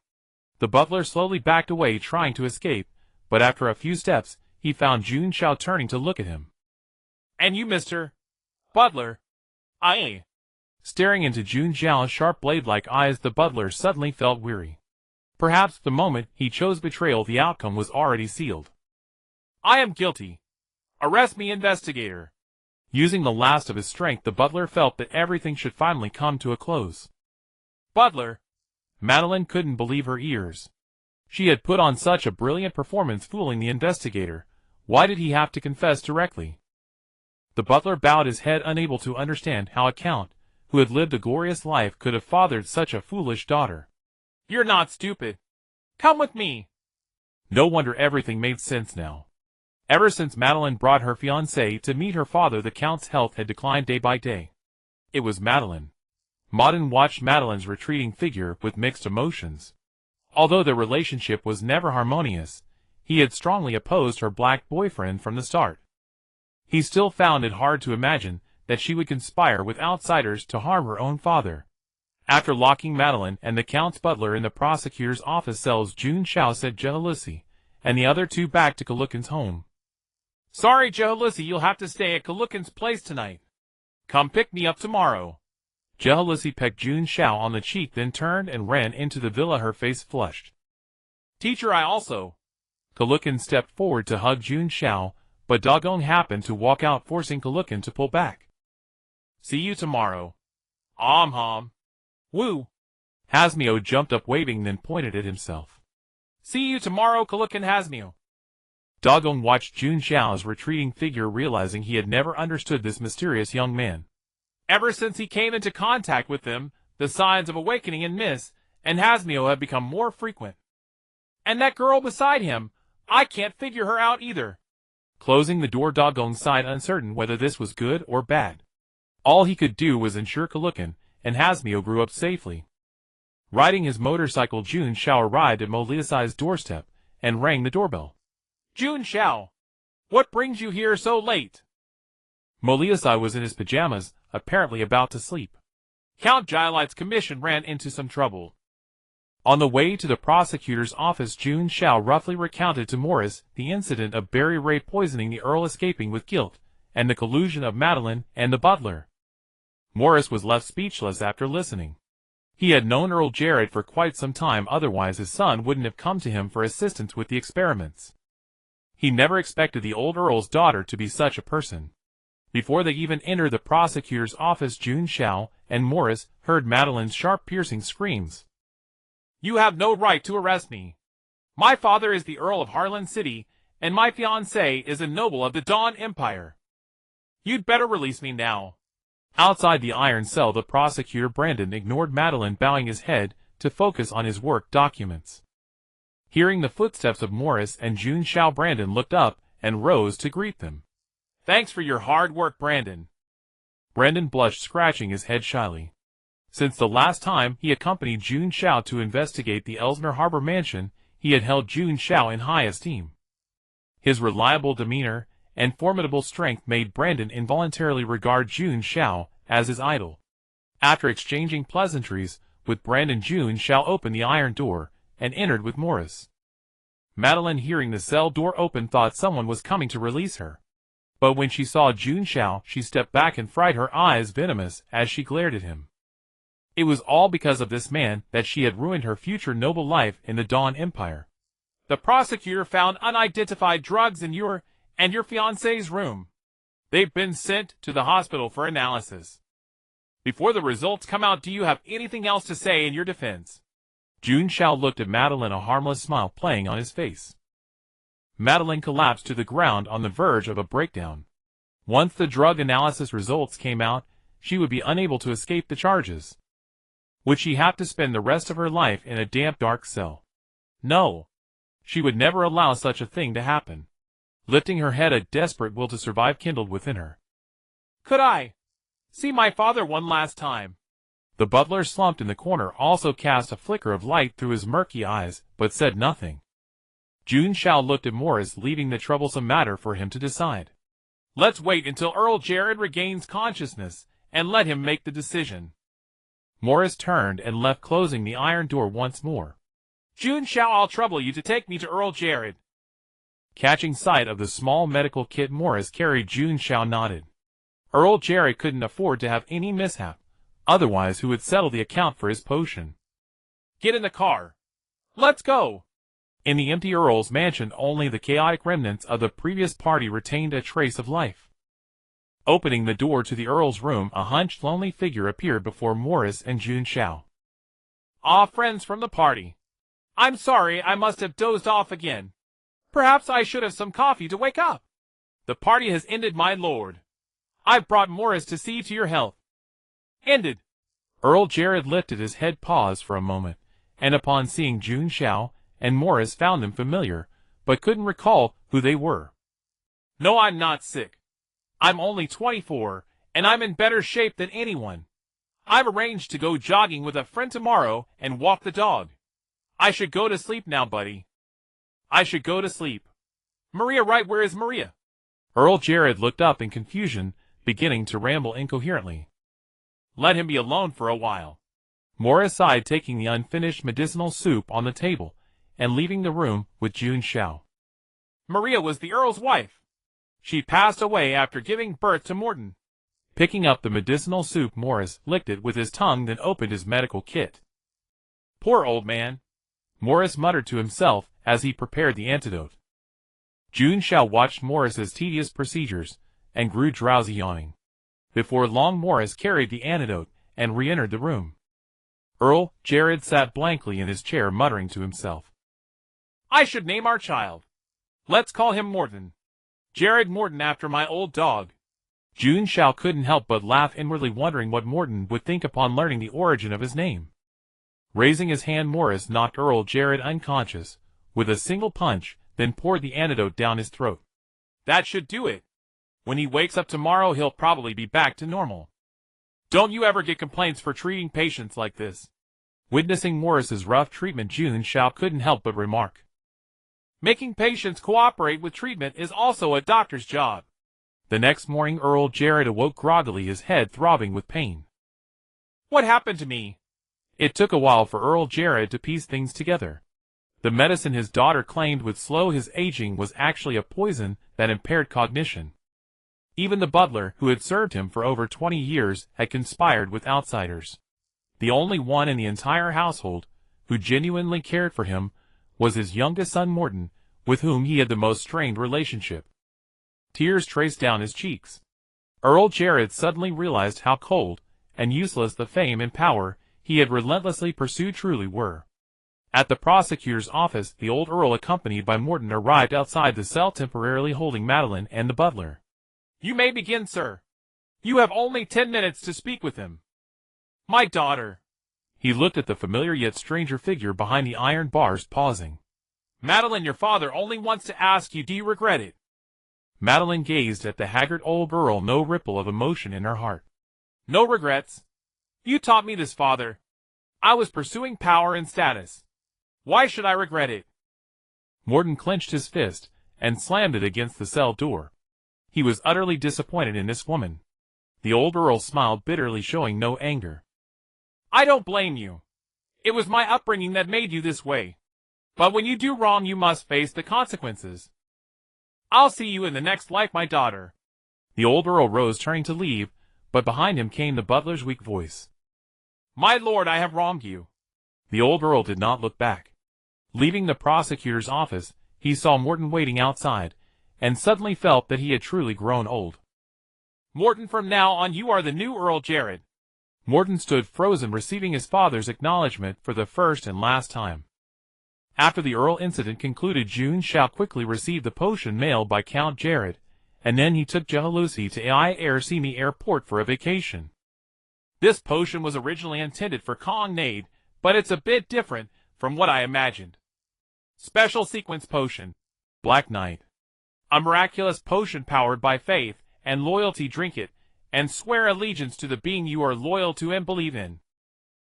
Speaker 1: The butler slowly backed away, trying to escape, but after a few steps, he found Jun Xiao turning to look at him.
Speaker 2: And you, Mr. Butler? Aye.
Speaker 1: Staring into Jun Xiao's sharp blade-like eyes, the butler suddenly felt weary. Perhaps the moment he chose betrayal, the outcome was already sealed.
Speaker 2: I am guilty. Arrest me, investigator.
Speaker 1: Using the last of his strength, the butler felt that everything should finally come to a close.
Speaker 2: Butler.
Speaker 1: Madeline couldn't believe her ears. She had put on such a brilliant performance fooling the investigator. Why did he have to confess directly? The butler bowed his head, unable to understand how a count, who had lived a glorious life, could have fathered such a foolish daughter.
Speaker 2: You're not stupid. Come with me.
Speaker 1: No wonder everything made sense now. Ever since Madeline brought her fiancé to meet her father, the Count's health had declined day by day. It was Madeline. Modern watched Madeline's retreating figure with mixed emotions. Although their relationship was never harmonious, he had strongly opposed her black boyfriend from the start. He still found it hard to imagine that she would conspire with outsiders to harm her own father. After locking Madeline and the Count's butler in the prosecutor's office cells, Jun Xiao sent Jehalusi and the other two back to Kalukin's home.
Speaker 2: Sorry, Jehalusi, you'll have to stay at Kalukin's place tonight. Come pick me up tomorrow.
Speaker 1: Jehalusi pecked Jun Xiao on the cheek, then turned and ran into the villa, her face flushed.
Speaker 2: Teacher, I also.
Speaker 1: Kalukin stepped forward to hug Jun Xiao, but Dagong happened to walk out, forcing Kalukin to pull back.
Speaker 2: See you tomorrow. Woo.
Speaker 1: Hasmio jumped up waving, then pointed at himself.
Speaker 2: See you tomorrow, Kalukin Hasmio.
Speaker 1: Dagong watched Jun Xiao's retreating figure, realizing he had never understood this mysterious young man.
Speaker 2: Ever since he came into contact with them, the signs of awakening in Miss and Hasmio have become more frequent. And that girl beside him, I can't figure her out either.
Speaker 1: Closing the door, Dagong sighed, uncertain whether this was good or bad. All he could do was ensure Kalukin and Hasmio grew up safely. Riding his motorcycle, Jun Xiao arrived at Moliasai's doorstep and rang the doorbell.
Speaker 2: Jun Xiao, what brings you here so late?
Speaker 1: Moliasai was in his pajamas, apparently about to sleep.
Speaker 2: Count Jilite's commission ran into some trouble.
Speaker 1: On the way to the prosecutor's office, Jun Xiao roughly recounted to Morris the incident of Berry Ray poisoning the Earl, escaping with guilt and the collusion of Madeline and the butler. Morris was left speechless after listening. He had known Earl Jared for quite some time, otherwise his son wouldn't have come to him for assistance with the experiments. He never expected the old Earl's daughter to be such a person. Before they even entered the prosecutor's office, Jun Xiao and Morris heard Madeline's sharp, piercing screams.
Speaker 2: "You have no right to arrest me. My father is the Earl of Harlan City, and my fiancée is a noble of the Dawn Empire. You'd better release me now."
Speaker 1: Outside the iron cell, the prosecutor Brandon ignored Madeline, bowing his head to focus on his work documents. Hearing the footsteps of Morris and Jun Xiao, Brandon looked up and rose to greet them.
Speaker 2: "Thanks for your hard work, Brandon."
Speaker 1: Brandon blushed, scratching his head shyly. Since the last time he accompanied Jun Xiao to investigate the Ellesmere Harbor mansion, he had held Jun Xiao in high esteem. His reliable demeanor and formidable strength made Brandon involuntarily regard Jun Xiao as his idol. After exchanging pleasantries with Brandon, Jun Xiao opened the iron door and entered with Morris. Madeline, hearing the cell door open, thought someone was coming to release her. But when she saw Jun Xiao, she stepped back and fried, her eyes venomous as she glared at him. It was all because of this man that she had ruined her future noble life in the Dawn Empire.
Speaker 2: "The prosecutor found unidentified drugs in your and your fiancé's room. They've been sent to the hospital for analysis. Before the results come out, do you have anything else to say in your defense?"
Speaker 1: Jun Xiao looked at Madeline, a harmless smile playing on his face. Madeline collapsed to the ground on the verge of a breakdown. Once the drug analysis results came out, she would be unable to escape the charges. Would she have to spend the rest of her life in a damp, dark cell? No. She would never allow such a thing to happen. Lifting her head, a desperate will to survive kindled within her.
Speaker 2: "Could I see my father one last time?"
Speaker 1: The butler, slumped in the corner, also cast a flicker of light through his murky eyes, but said nothing. Jun Xiao looked at Morris, leaving the troublesome matter for him to decide.
Speaker 2: "Let's wait until Earl Jared regains consciousness, and let him make the decision."
Speaker 1: Morris turned and left, closing the iron door once more.
Speaker 2: "Jun Xiao, I'll trouble you to take me to Earl Jared."
Speaker 1: Catching sight of the small medical kit Morris carried, Jun Xiao nodded. Earl Jared couldn't afford to have any mishap, otherwise who would settle the account for his potion?
Speaker 2: "Get in the car. Let's go."
Speaker 1: In the empty Earl's mansion, only the chaotic remnants of the previous party retained a trace of life. Opening the door to the Earl's room, a hunched, lonely figure appeared before Morris and Jun Xiao.
Speaker 2: "Ah, friends from the party. I'm sorry, I must have dozed off again. Perhaps I should have some coffee to wake up. The party has ended, my lord. I've brought Morris to see to your health." "Ended."
Speaker 1: Earl Jared lifted his head, paused for a moment, and upon seeing Jun Xiao and Morris found them familiar, but couldn't recall who they were.
Speaker 2: "No, I'm not sick. I'm only 24, and I'm in better shape than anyone. I've arranged to go jogging with a friend tomorrow and walk the dog. I should go to sleep now, buddy. I should go to sleep. Maria, right, where is Maria?"
Speaker 1: Earl Jared looked up in confusion, beginning to ramble incoherently.
Speaker 2: "Let him be alone for a while."
Speaker 1: Morris sighed, taking the unfinished medicinal soup on the table and leaving the room with Jun Xiao.
Speaker 2: "Maria was the Earl's wife. She passed away after giving birth to Morton."
Speaker 1: Picking up the medicinal soup, Morris licked it with his tongue, then opened his medical kit.
Speaker 2: "Poor old man,"
Speaker 1: Morris muttered to himself as he prepared the antidote. Jun Xiao watched Morris's tedious procedures and grew drowsy, yawning. Before long, Morris carried the antidote and re-entered the room. Earl Jared sat blankly in his chair, muttering to himself.
Speaker 2: "I should name our child. Let's call him Morton. Jared Morton, after my old dog."
Speaker 1: Jun Xiao couldn't help but laugh inwardly, wondering what Morton would think upon learning the origin of his name. Raising his hand, Morris knocked Earl Jared unconscious with a single punch, then poured the antidote down his throat.
Speaker 2: "That should do it. When he wakes up tomorrow, he'll probably be back to normal. Don't you ever get complaints for treating patients like this?"
Speaker 1: Witnessing Morris's rough treatment, Jun Xiao couldn't help but remark.
Speaker 2: "Making patients cooperate with treatment is also a doctor's job."
Speaker 1: The next morning, Earl Jared awoke groggily, his head throbbing with pain.
Speaker 2: "What happened to me?"
Speaker 1: It took a while for Earl Jared to piece things together. The medicine his daughter claimed would slow his aging was actually a poison that impaired cognition. Even the butler, who had served him for over 20 years, had conspired with outsiders. The only one in the entire household who genuinely cared for him was his youngest son Morton, with whom he had the most strained relationship. Tears traced down his cheeks. Earl Jared suddenly realized how cold and useless the fame and power he had relentlessly pursued truly were. At the prosecutor's office, the old Earl, accompanied by Morton, arrived outside the cell, temporarily holding Madeline and the butler.
Speaker 2: "You may begin, sir. You have only 10 minutes to speak with him." "My daughter."
Speaker 1: He looked at the familiar yet stranger figure behind the iron bars, pausing.
Speaker 2: "Madeline, your father only wants to ask you, do you regret it?"
Speaker 1: Madeline gazed at the haggard old Earl, no ripple of emotion in her heart.
Speaker 2: "No regrets. You taught me this, father. I was pursuing power and status. Why should I regret it?"
Speaker 1: Morton clenched his fist and slammed it against the cell door. He was utterly disappointed in this woman. The old Earl smiled bitterly, showing no anger.
Speaker 2: "I don't blame you. It was my upbringing that made you this way. But when you do wrong, you must face the consequences. I'll see you in the next life, my daughter."
Speaker 1: The old Earl rose, turning to leave, but behind him came the butler's weak voice.
Speaker 2: "My lord, I have wronged you."
Speaker 1: The old Earl did not look back. Leaving the prosecutor's office, he saw Morton waiting outside, and suddenly felt that he had truly grown old.
Speaker 2: "Morton, from now on you are the new Earl Jared."
Speaker 1: Morton stood frozen, receiving his father's acknowledgement for the first and last time. After the Earl incident concluded, Jun Xiao quickly received the potion mailed by Count Jared, and then he took Jehalusi to IRCME Airport for a vacation.
Speaker 2: "This potion was originally intended for Kong Nade, but it's a bit different from what I imagined. Special sequence potion.
Speaker 1: Black Knight.
Speaker 2: A miraculous potion powered by faith and loyalty. Drink it, and swear allegiance to the being you are loyal to and believe in."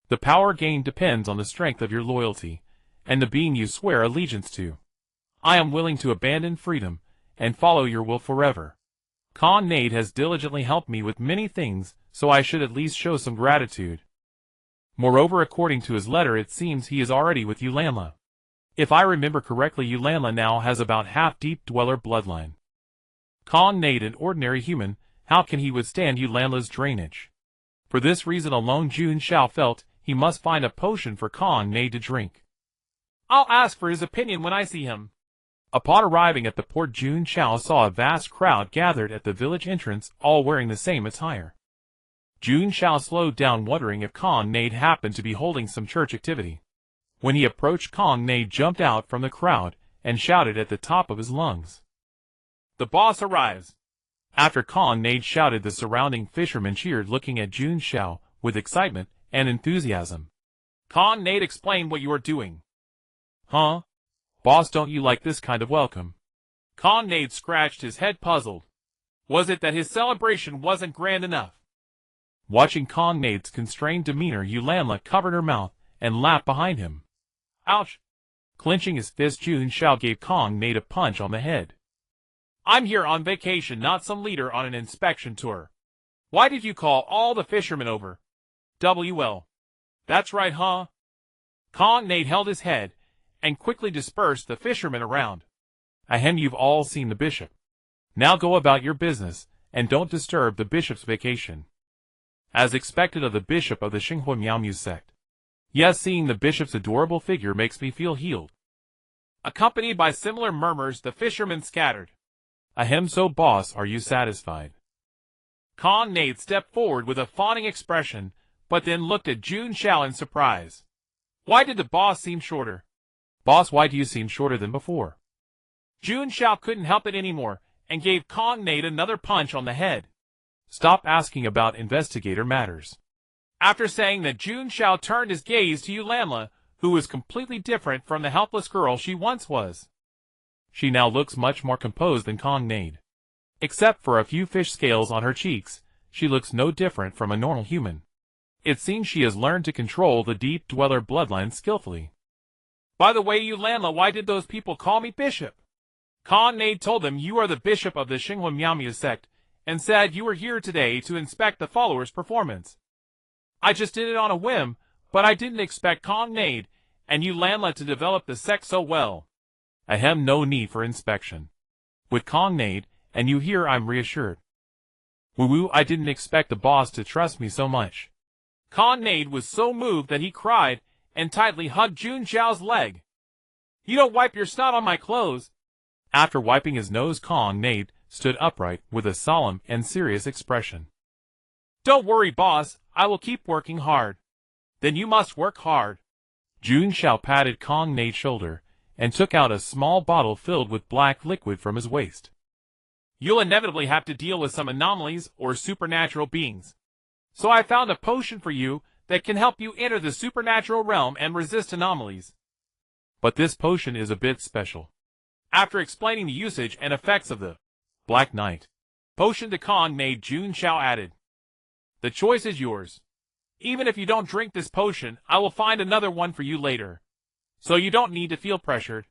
Speaker 1: The power gained depends on the strength of your loyalty, and the being you swear allegiance to. I am willing to abandon freedom, and follow your will forever. Kong Nade has diligently helped me with many things, so I should at least show some gratitude. Moreover, according to his letter, it seems he is already with Yulanla. If I remember correctly, Yulanla now has about half Deep Dweller bloodline. Kong Nade, an ordinary human, how can he withstand Yulanla's drainage? For this reason alone, Jun Xiao felt he must find a potion for Kong Nade to drink.
Speaker 2: "I'll ask for his opinion when I see him."
Speaker 1: Upon arriving at the port, Jun Xiao saw a vast crowd gathered at the village entrance, all wearing the same attire. Jun Xiao slowed down, wondering if Kong Nade happened to be holding some church activity. When he approached, Kong Nade jumped out from the crowd and shouted at the top of his lungs.
Speaker 2: "The boss arrives."
Speaker 1: After Kong Nade shouted, the surrounding fishermen cheered, looking at Jun Xiao with excitement and enthusiasm.
Speaker 2: "Kong Nade, explain what you are doing."
Speaker 1: "Huh? Boss, don't you like this kind of welcome?"
Speaker 2: Kong Nade scratched his head, puzzled. Was it that his celebration wasn't grand enough?
Speaker 1: Watching Kong Nade's constrained demeanor, Yulanla covered her mouth and laughed behind him.
Speaker 2: "Ouch!"
Speaker 1: Clenching his fist, Jun Xiao gave Kong Nade a punch on the head.
Speaker 2: "I'm here on vacation, not some leader on an inspection tour. Why did you call all the fishermen over? WL. That's right, huh?" Kong Nade held his head and quickly dispersed the fishermen around.
Speaker 1: "Ahem, you've all seen the bishop. Now go about your business, and don't disturb the bishop's vacation." As expected of the bishop of the Xinghua Miaomu sect. Yes, seeing the bishop's adorable figure makes me feel healed.
Speaker 2: Accompanied by similar murmurs, the fishermen scattered.
Speaker 1: Ahem, so boss, are you satisfied?
Speaker 2: Kong Nade stepped forward with a fawning expression, but then looked at Jun Xiao in surprise. Why did the boss seem shorter?
Speaker 1: Boss, why do you seem shorter than before?
Speaker 2: Jun Xiao couldn't help it anymore, and gave Kong Nade another punch on the head.
Speaker 1: Stop asking about investigator matters.
Speaker 2: After saying that, Jun Xiao turned his gaze to Yulanla, who was completely different from the helpless girl she once was.
Speaker 1: She now looks much more composed than Kong Nade. Except for a few fish scales on her cheeks, she looks no different from a normal human. It seems she has learned to control the Deep Dweller bloodline skillfully.
Speaker 2: By the way, Yulanla, why did those people call me bishop? Kong Nade told them you are the bishop of the Xinghua Miaomu sect, and said you were here today to inspect the followers' performance. I just did it on a whim, but I didn't expect Kong Nade and Yulanla to develop the sect so well.
Speaker 1: Ahem, no need for inspection. With Kong Nade and you here, I'm reassured. Woo-woo, I didn't expect the boss to trust me so much.
Speaker 2: Nade was so moved that he cried and tightly hugged Jun Xiao's leg. You don't wipe your snot on my clothes.
Speaker 1: After wiping his nose, Nade stood upright with a solemn and serious expression.
Speaker 2: Don't worry, boss. I will keep working hard. Then you must work hard.
Speaker 1: Jun Xiao patted Nade's shoulder and took out a small bottle filled with black liquid from his waist.
Speaker 2: You'll inevitably have to deal with some anomalies or supernatural beings. So I found a potion for you that can help you enter the supernatural realm and resist anomalies.
Speaker 1: But this potion is a bit special.
Speaker 2: After explaining the usage and effects of the
Speaker 1: Black Knight
Speaker 2: potion to Nade, Jun Xiao added, the choice is yours. Even if you don't drink this potion, I will find another one for you later. So you don't need to feel pressured.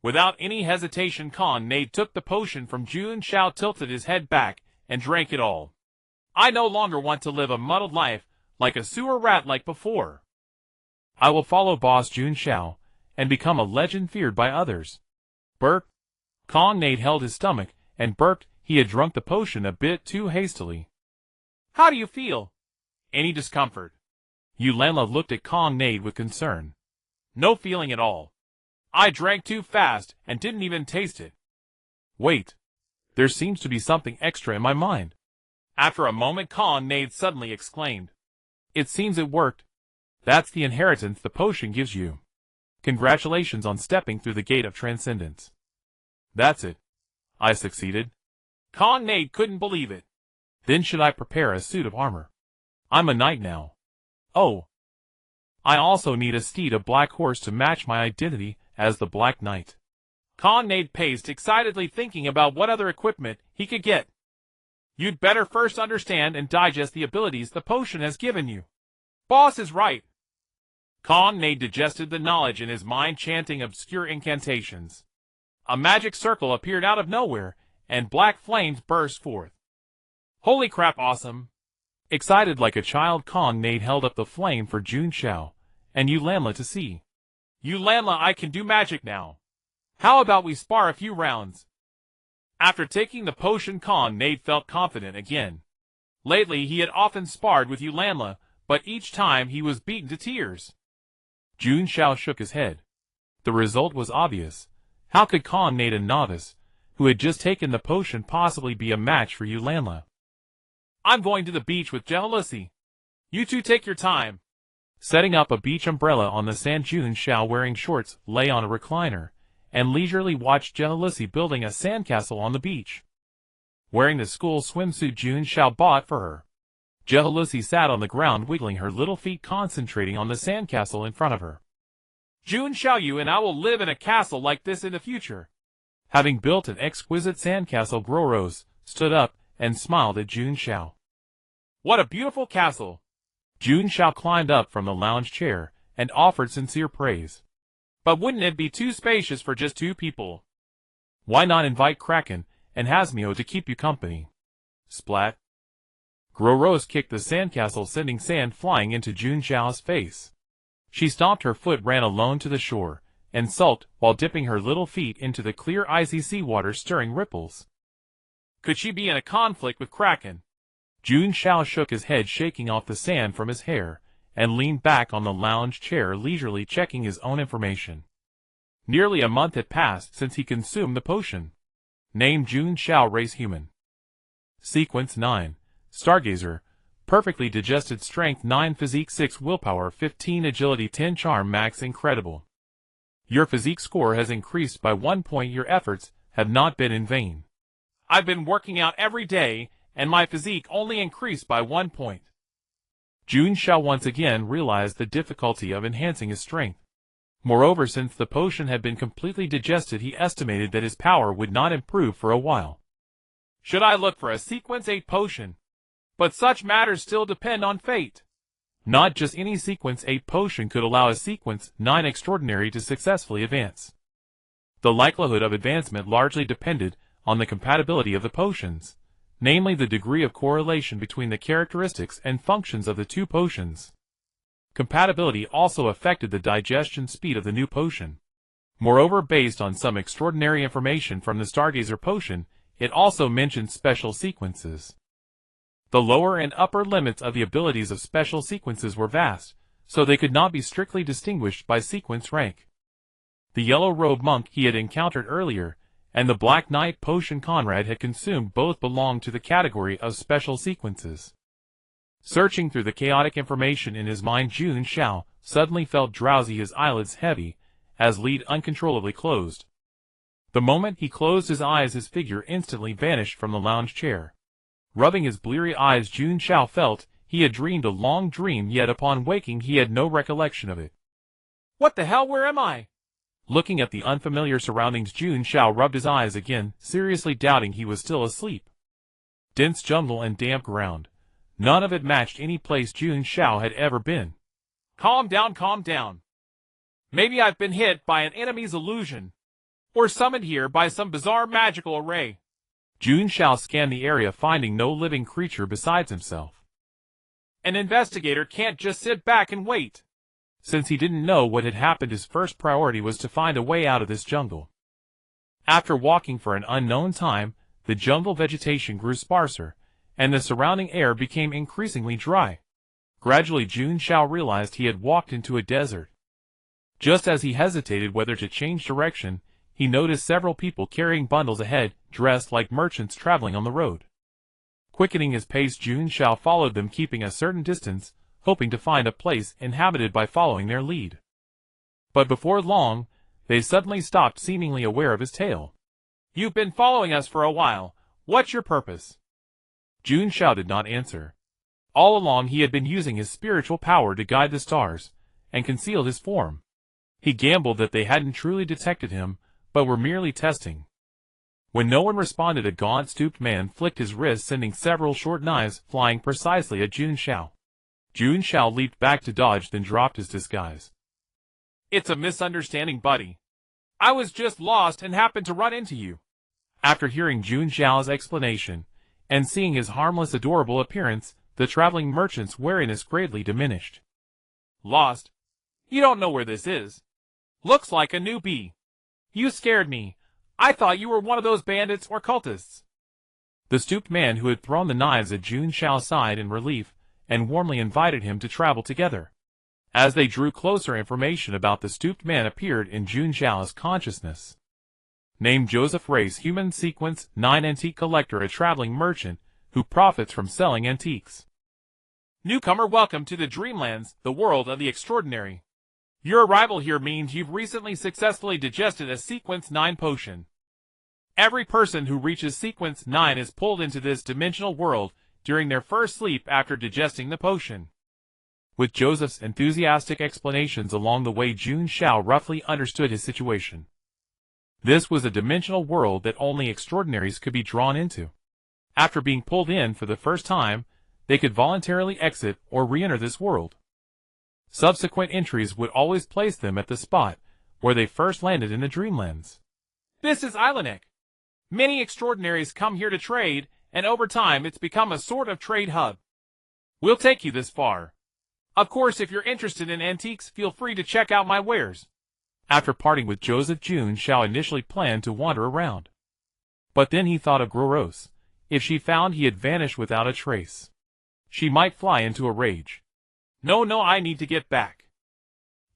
Speaker 2: Without any hesitation, Nade took the potion from Jun Xiao, tilted his head back, and drank it all. I no longer want to live a muddled life like a sewer rat like before.
Speaker 1: I will follow Boss Jun Xiao and become a legend feared by others. Burp. Nade held his stomach and burped. He had drunk the potion a bit too hastily.
Speaker 2: How do you feel? Any discomfort?
Speaker 1: Yulanla looked at Nade with concern.
Speaker 2: No feeling at all. I drank too fast and didn't even taste it.
Speaker 1: Wait. There seems to be something extra in my mind.
Speaker 2: After a moment, Nade suddenly exclaimed.
Speaker 1: It seems it worked. That's the inheritance the potion gives you. Congratulations on stepping through the gate of transcendence. That's it. I succeeded.
Speaker 2: Nade couldn't believe it.
Speaker 1: Then should I prepare a suit of armor? I'm a knight now. Oh. I also need a steed, a black horse, to match my identity as the Black Knight.
Speaker 2: Nade paced excitedly, thinking about what other equipment he could get. You'd better first understand and digest the abilities the potion has given you. Boss is right. Nade digested the knowledge in his mind, chanting obscure incantations. A magic circle appeared out of nowhere, and black flames burst forth. Holy crap, awesome!
Speaker 1: Excited like a child, Nade held up the flame for Jun Xiao and Yulanla to see.
Speaker 2: Yulanla, I can do magic now. How about we spar a few rounds? After taking the potion, Nade felt confident again. Lately, he had often sparred with Yulanla, but each time he was beaten to tears.
Speaker 1: Jun Xiao shook his head. The result was obvious. How could Nade, a novice, who had just taken the potion, possibly be a match for Yulanla?
Speaker 2: I'm going to the beach with Jealousy. You two take your time.
Speaker 1: Setting up a beach umbrella on the sand, Jun Xiao, wearing shorts, lay on a recliner and leisurely watched Jealousy building a sandcastle on the beach. Wearing the school swimsuit Jun Xiao bought for her, Jealousy sat on the ground, wiggling her little feet, concentrating on the sandcastle in front of her.
Speaker 2: Jun Xiao, you and I will live in a castle like this in the future.
Speaker 1: Having built an exquisite sandcastle, Rose stood up and smiled at Jun Xiao.
Speaker 2: What a beautiful castle!
Speaker 1: Jun Xiao climbed up from the lounge chair and offered sincere praise.
Speaker 2: But wouldn't it be too spacious for just 2 people?
Speaker 1: Why not invite Kraken and Hasmio to keep you company? Splat. Rose kicked the sandcastle, sending sand flying into Jun Xiao's face. She stomped her foot, ran alone to the shore, and sulked while dipping her little feet into the clear icy seawater, stirring ripples.
Speaker 2: Could she be in a conflict with Kraken?
Speaker 1: Jun Xiao shook his head, shaking off the sand from his hair, and leaned back on the lounge chair, leisurely checking his own information. Nearly a month had passed since he consumed the potion. Name: Jun Xiao, race human. Sequence 9. Stargazer. Perfectly digested, strength 9, physique 6, willpower 15, agility 10, charm max incredible. Your physique score has increased by 1 point. Your efforts have not been in vain.
Speaker 2: I've been working out every day, and my physique only increased by 1 point.
Speaker 1: Jun Xiao once again realized the difficulty of enhancing his strength. Moreover, since the potion had been completely digested, he estimated that his power would not improve for a while.
Speaker 2: Should I look for a Sequence 8 potion? But such matters still depend on fate.
Speaker 1: Not just any Sequence 8 potion could allow a Sequence 9 extraordinary to successfully advance. The likelihood of advancement largely depended on the compatibility of the potions, namely the degree of correlation between the characteristics and functions of the 2 potions. Compatibility also affected the digestion speed of the new potion. Moreover, based on some extraordinary information from the Stargazer potion, it also mentioned special sequences. The lower and upper limits of the abilities of special sequences were vast, so they could not be strictly distinguished by sequence rank. The yellow-robed monk he had encountered earlier, and the Black Knight potion Conrad had consumed both belonged to the category of special sequences. Searching through the chaotic information in his mind, Jun Xiao suddenly felt drowsy, his eyelids heavy, as Lead uncontrollably closed. The moment he closed his eyes, his figure instantly vanished from the lounge chair. Rubbing his bleary eyes, Jun Xiao felt he had dreamed a long dream, yet upon waking he had no recollection of it.
Speaker 2: What the hell, where am I?
Speaker 1: Looking at the unfamiliar surroundings, Jun Xiao rubbed his eyes again, seriously doubting he was still asleep. Dense jungle and damp ground. None of it matched any place Jun Xiao had ever been.
Speaker 2: Calm down, calm down. Maybe I've been hit by an enemy's illusion, or summoned here by some bizarre magical array.
Speaker 1: Jun Xiao scanned the area, finding no living creature besides himself.
Speaker 2: An investigator can't just sit back and wait.
Speaker 1: Since he didn't know what had happened, his first priority was to find a way out of this jungle. After walking for an unknown time, the jungle vegetation grew sparser, and the surrounding air became increasingly dry. Gradually, Jun Xiao realized he had walked into a desert. Just as he hesitated whether to change direction, he noticed several people carrying bundles ahead, dressed like merchants traveling on the road. Quickening his pace, Jun Xiao followed them, keeping a certain distance, hoping to find a place inhabited by following their lead. But before long, they suddenly stopped, seemingly aware of his tail.
Speaker 2: You've been following us for a while. What's your purpose?
Speaker 1: Jun Xiao did not answer. All along he had been using his spiritual power to guide the stars, and conceal his form. He gambled that they hadn't truly detected him, but were merely testing. When no one responded, a gaunt, stooped man flicked his wrist, sending several short knives flying precisely at Jun Xiao. Jun Xiao leaped back to dodge, then dropped his disguise.
Speaker 2: It's a misunderstanding, buddy. I was just lost and happened to run into you.
Speaker 1: After hearing Jun Xiao's explanation, and seeing his harmless, adorable appearance, the traveling merchant's wariness greatly diminished.
Speaker 2: Lost? You don't know where this is. Looks like a newbie. You scared me. I thought you were one of those bandits or cultists.
Speaker 1: The stooped man who had thrown the knives at Jun Xiao sighed in relief, and warmly invited him to travel together. As they drew closer, information about the stooped man appeared in Jun Xiao's consciousness. Named Joseph, race human, sequence 9, antique collector, a traveling merchant who profits from selling antiques.
Speaker 2: Newcomer, welcome to the Dreamlands, the world of the extraordinary. Your arrival here means you've recently successfully digested a Sequence 9 potion. Every person who reaches Sequence 9 is pulled into this dimensional world during their first sleep after digesting the potion. With Joseph's enthusiastic explanations along the way, Jun Xiao roughly understood his situation. This was a dimensional world that only extraordinaries could be drawn into. After being pulled in for the first time, they could voluntarily exit or re-enter this world. Subsequent entries would always place them at the spot where they first landed in the Dreamlands. This is Ilanek. Many extraordinaries come here to trade, and over time it's become a sort of trade hub. We'll take you this far. Of course, if you're interested in antiques, feel free to check out my wares.
Speaker 1: After parting with Joseph, Jun Xiao initially planned to wander around. But then he thought of Groros. If she found he had vanished without a trace, she might fly into a rage.
Speaker 2: No, I need to get back.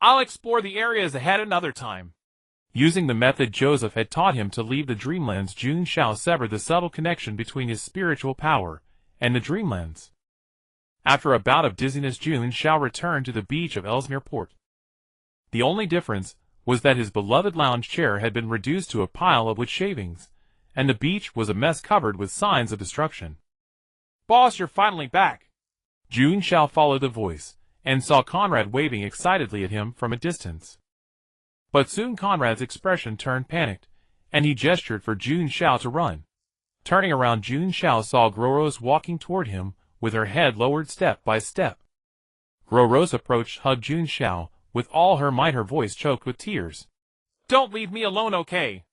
Speaker 2: I'll explore the areas ahead another time.
Speaker 1: Using the method Joseph had taught him to leave the Dreamlands, Jun Xiao severed the subtle connection between his spiritual power and the Dreamlands. After a bout of dizziness, Jun Xiao returned to the beach of Ellesmere Port. The only difference was that his beloved lounge chair had been reduced to a pile of wood shavings, and the beach was a mess covered with signs of destruction.
Speaker 2: Boss, you're finally back.
Speaker 1: Jun Xiao followed the voice, and saw Conrad waving excitedly at him from a distance. But soon Conrad's expression turned panicked, and he gestured for Jun Xiao to run. Turning around, Jun Xiao saw Groros walking toward him, with her head lowered step by step. Groros approached, hugged Jun Xiao, with all her might, her voice choked with tears.
Speaker 2: Don't leave me alone, okay?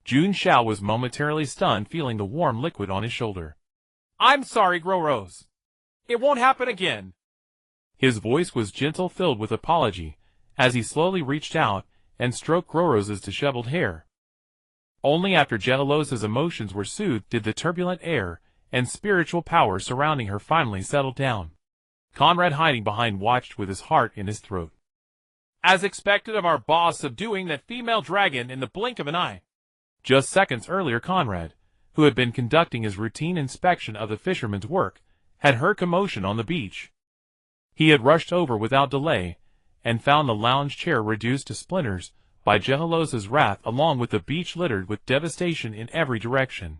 Speaker 1: Jun Xiao was momentarily stunned, feeling the warm liquid on his shoulder.
Speaker 2: I'm sorry, Groros. It won't happen again.
Speaker 1: His voice was gentle, filled with apology, as he slowly reached out and stroked Groros's disheveled hair. Only after Jelilos's emotions were soothed did the turbulent air and spiritual power surrounding her finally settled down. Conrad, hiding behind, watched with his heart in his throat.
Speaker 2: As expected of our boss subduing that female dragon in the blink of an eye.
Speaker 1: Just seconds earlier, Conrad, who had been conducting his routine inspection of the fisherman's work, had heard commotion on the beach. He had rushed over without delay, and found the lounge chair reduced to splinters by Gehalos's wrath, along with the beach littered with devastation in every direction.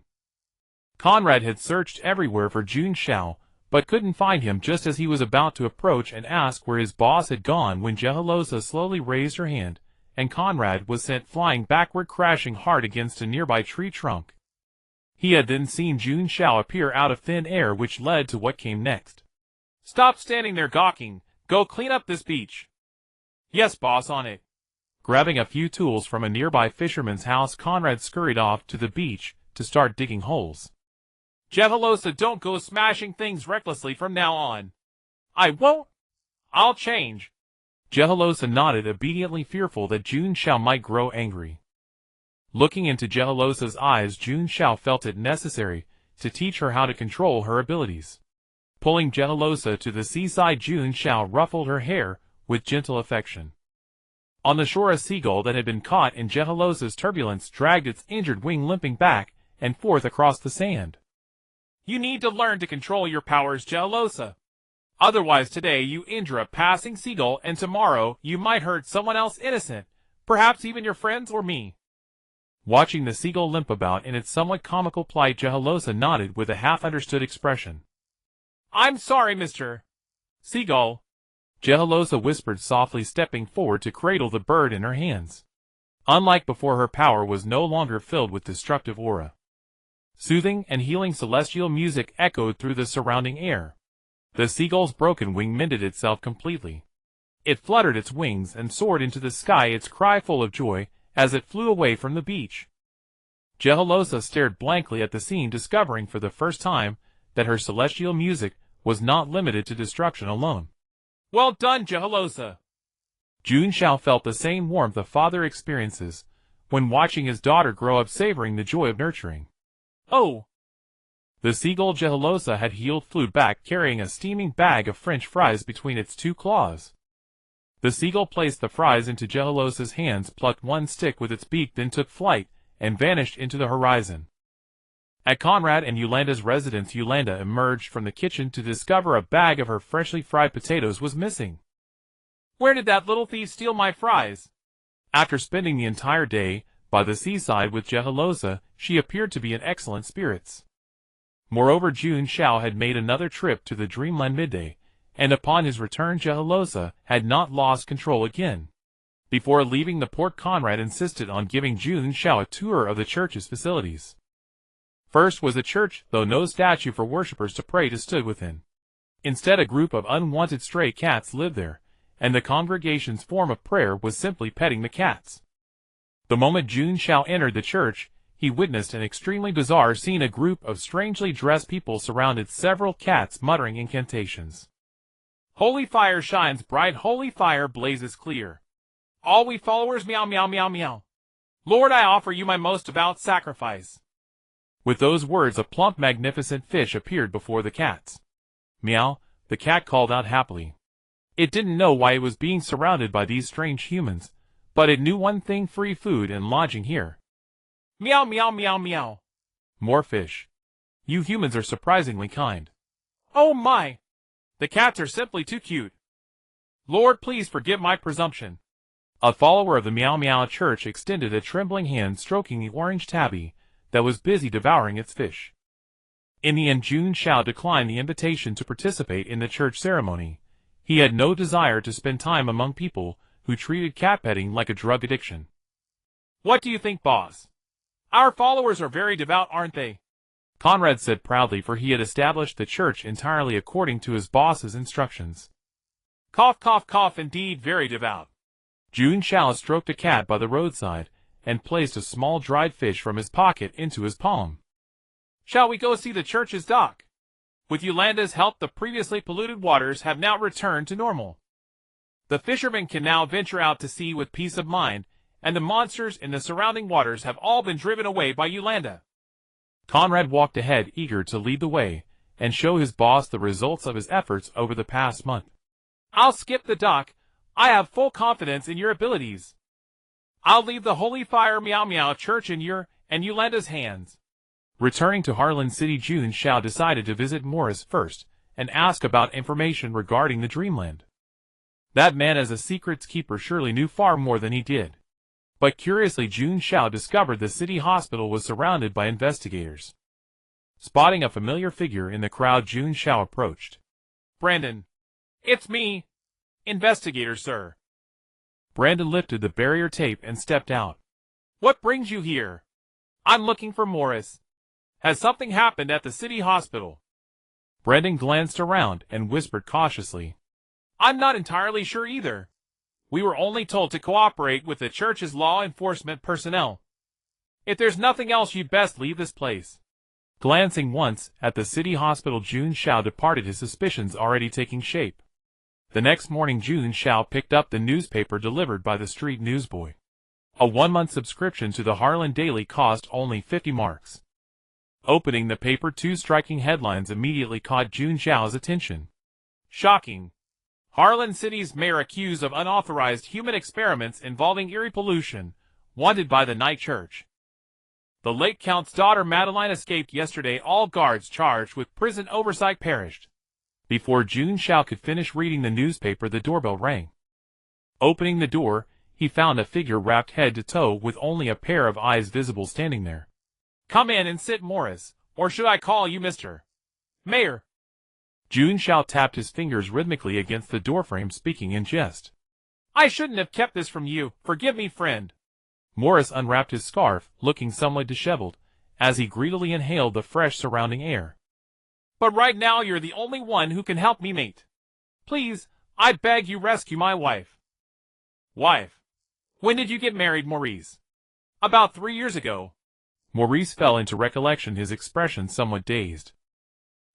Speaker 1: Conrad had searched everywhere for Jun Xiao, but couldn't find him just as he was about to approach and ask where his boss had gone when Jehalosa slowly raised her hand, and Conrad was sent flying backward, crashing hard against a nearby tree trunk. He had then seen Jun Xiao appear out of thin air, which led to what came next.
Speaker 2: Stop standing there gawking. Go clean up this beach. Yes, boss, on it.
Speaker 1: Grabbing a few tools from a nearby fisherman's house, Conrad scurried off to the beach to start digging holes.
Speaker 2: Jehalosa, don't go smashing things recklessly from now on. I won't. I'll change.
Speaker 1: Jehalosa nodded, obediently, fearful that Jun Xiao might grow angry. Looking into Jehalosa's eyes, Jun Xiao felt it necessary to teach her how to control her abilities. Pulling Jehalosa to the seaside, Jun Xiao ruffled her hair with gentle affection. On the shore, a seagull that had been caught in Jehalosa's turbulence dragged its injured wing limping back and forth across the sand.
Speaker 2: You need to learn to control your powers, Jehalosa. Otherwise today you injure a passing seagull, and tomorrow you might hurt someone else innocent, perhaps even your friends or me.
Speaker 1: Watching the seagull limp about in its somewhat comical plight, Jehalosa nodded with a half-understood expression.
Speaker 2: I'm sorry, Mr. Seagull,
Speaker 1: Jehalosa whispered softly, stepping forward to cradle the bird in her hands. Unlike before, her power was no longer filled with destructive aura. Soothing and healing celestial music echoed through the surrounding air. The seagull's broken wing mended itself completely. It fluttered its wings and soared into the sky, its cry full of joy as it flew away from the beach. Jehalosa stared blankly at the scene, discovering for the first time that her celestial music was not limited to destruction alone.
Speaker 2: Well done, Jehalosa.
Speaker 1: Jun Xiao felt the same warmth a father experiences when watching his daughter grow up, savoring the joy of nurturing.
Speaker 2: Oh!
Speaker 1: The seagull Jehalosa had healed flew back, carrying a steaming bag of French fries between its two claws. The seagull placed the fries into Jehalosa's hands, plucked one stick with its beak, then took flight and vanished into the horizon. At Conrad and Yolanda's residence, Yolanda emerged from the kitchen to discover a bag of her freshly fried potatoes was missing.
Speaker 2: Where did that little thief steal my fries?
Speaker 1: After spending the entire day by the seaside with Jehalosa, she appeared to be in excellent spirits. Moreover, Jun Xiao had made another trip to the Dreamland midday, and upon his return Jehalosa had not lost control again. Before leaving the port, Conrad insisted on giving Jun Xiao a tour of the church's facilities. First was the church, though no statue for worshippers to pray to stood within. Instead, a group of unwanted stray cats lived there, and the congregation's form of prayer was simply petting the cats. The moment Jun Xiao entered the church, he witnessed an extremely bizarre scene. A group of strangely dressed people surrounded several cats, muttering incantations.
Speaker 2: Holy fire shines bright, holy fire blazes clear. All we followers, meow meow meow meow. Lord, I offer you my most devout sacrifice.
Speaker 1: With those words, a plump, magnificent fish appeared before the cats. Meow, the cat called out happily. It didn't know why it was being surrounded by these strange humans, but it knew one thing: free food and lodging here.
Speaker 2: Meow meow meow meow.
Speaker 1: More fish. You humans are surprisingly kind.
Speaker 2: Oh my! The cats are simply too cute. Lord, please forgive my presumption.
Speaker 1: A follower of the Meow Meow Church extended a trembling hand, stroking the orange tabby that was busy devouring its fish. In the end, Jun Xiao declined the invitation to participate in the church ceremony. He had no desire to spend time among people who treated cat petting like a drug addiction.
Speaker 2: What do you think, boss? Our followers are very devout, aren't they?
Speaker 1: Conrad said proudly, for he had established the church entirely according to his boss's instructions.
Speaker 2: Cough cough cough, indeed very devout.
Speaker 1: Jun Xiao stroked a cat by the roadside and placed a small dried fish from his pocket into his palm.
Speaker 2: Shall we go see the church's dock? With Yolanda's help, the previously polluted waters have now returned to normal. The fishermen can now venture out to sea with peace of mind, and the monsters in the surrounding waters have all been driven away by Yolanda.
Speaker 1: Conrad walked ahead, eager to lead the way and show his boss the results of his efforts over the past month.
Speaker 2: I'll skip the doc. I have full confidence in your abilities. I'll leave the Holy Fire Meow Meow Church in your and Yolanda's hands.
Speaker 1: Returning to Harlan City, Jun Xiao decided to visit Morris first and ask about information regarding the Dreamland. That man as a secrets keeper surely knew far more than he did. But curiously, Jun Xiao discovered the city hospital was surrounded by investigators. Spotting a familiar figure in the crowd, Jun Xiao approached.
Speaker 2: Brandon. It's me. Investigator, sir.
Speaker 1: Brandon lifted the barrier tape and stepped out.
Speaker 2: What brings you here? I'm looking for Morris. Has something happened at the city hospital?
Speaker 1: Brandon glanced around and whispered cautiously.
Speaker 2: I'm not entirely sure either. We were only told to cooperate with the church's law enforcement personnel. If there's nothing else, you'd best leave this place.
Speaker 1: Glancing once at the city hospital, Jun Xiao departed, his suspicions already taking shape. The next morning, Jun Xiao picked up the newspaper delivered by the street newsboy. A 1-month subscription to the Harlan Daily cost only 50 marks. Opening the paper, 2 striking headlines immediately caught Jun Xiao's attention.
Speaker 2: Shocking. Harlan City's mayor accused of unauthorized human experiments involving eerie pollution, wanted by the night church. The late Count's daughter Madeline escaped yesterday. All guards charged with prison oversight perished.
Speaker 1: Before Jun Xiao could finish reading the newspaper, the doorbell rang. Opening the door, he found a figure wrapped head to toe with only a pair of eyes visible standing there.
Speaker 2: Come in and sit, Morris, or should I call you Mr. Mayor?
Speaker 1: Jun Xiao tapped his fingers rhythmically against the doorframe, speaking in jest.
Speaker 2: I shouldn't have kept this from you. Forgive me, friend.
Speaker 1: Morris unwrapped his scarf, looking somewhat disheveled, as he greedily inhaled the fresh surrounding air.
Speaker 2: But right now you're the only one who can help me, mate. Please, I beg you, rescue my wife. Wife? When did you get married, Maurice? About 3 years ago.
Speaker 1: Maurice fell into recollection, his expression somewhat dazed.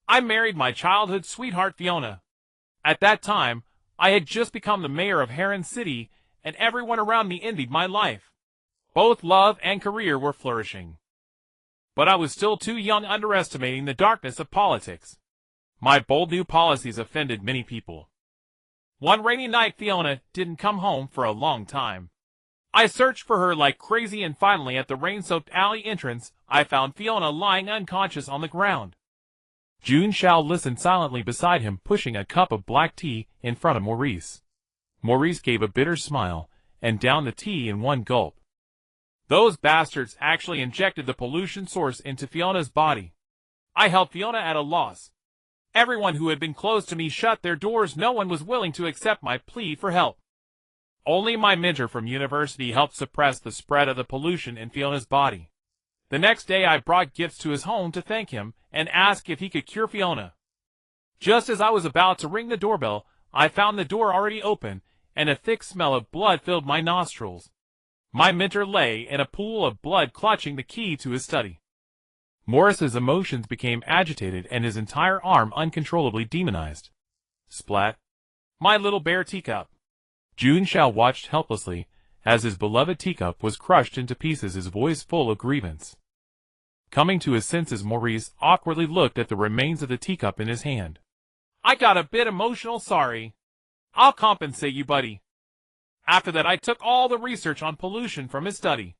Speaker 2: I married my childhood sweetheart, Fiona. At that time, I had just become the mayor of Harlan City, and everyone around me envied my life. Both love and career were flourishing. But I was still too young, underestimating the darkness of politics. My bold new policies offended many people. One rainy night, Fiona didn't come home for a long time. I searched for her like crazy, and finally at the rain-soaked alley entrance, I found Fiona lying unconscious on the ground.
Speaker 1: Jun Xiao listened silently beside him, pushing a cup of black tea in front of Maurice. Maurice gave a bitter smile and downed the tea in one gulp.
Speaker 2: Those bastards actually injected the pollution source into Fiona's body. I held Fiona at a loss. Everyone who had been close to me shut their doors. No one was willing to accept my plea for help. Only my mentor from university helped suppress the spread of the pollution in Fiona's body. The next day I brought gifts to his home to thank him and ask if he could cure Fiona. Just as I was about to ring the doorbell, I found the door already open, and a thick smell of blood filled my nostrils. My mentor lay in a pool of blood, clutching the key to his study.
Speaker 1: Morris's emotions became agitated and his entire arm uncontrollably demonized. Splat.
Speaker 2: My little bear teacup.
Speaker 1: Jun Xiao watched helplessly as his beloved teacup was crushed into pieces, his voice full of grievance. Coming to his senses, Maurice awkwardly looked at the remains of the teacup in his hand.
Speaker 2: I got a bit emotional, sorry. I'll compensate you, buddy. After that, I took all the research on pollution from his study.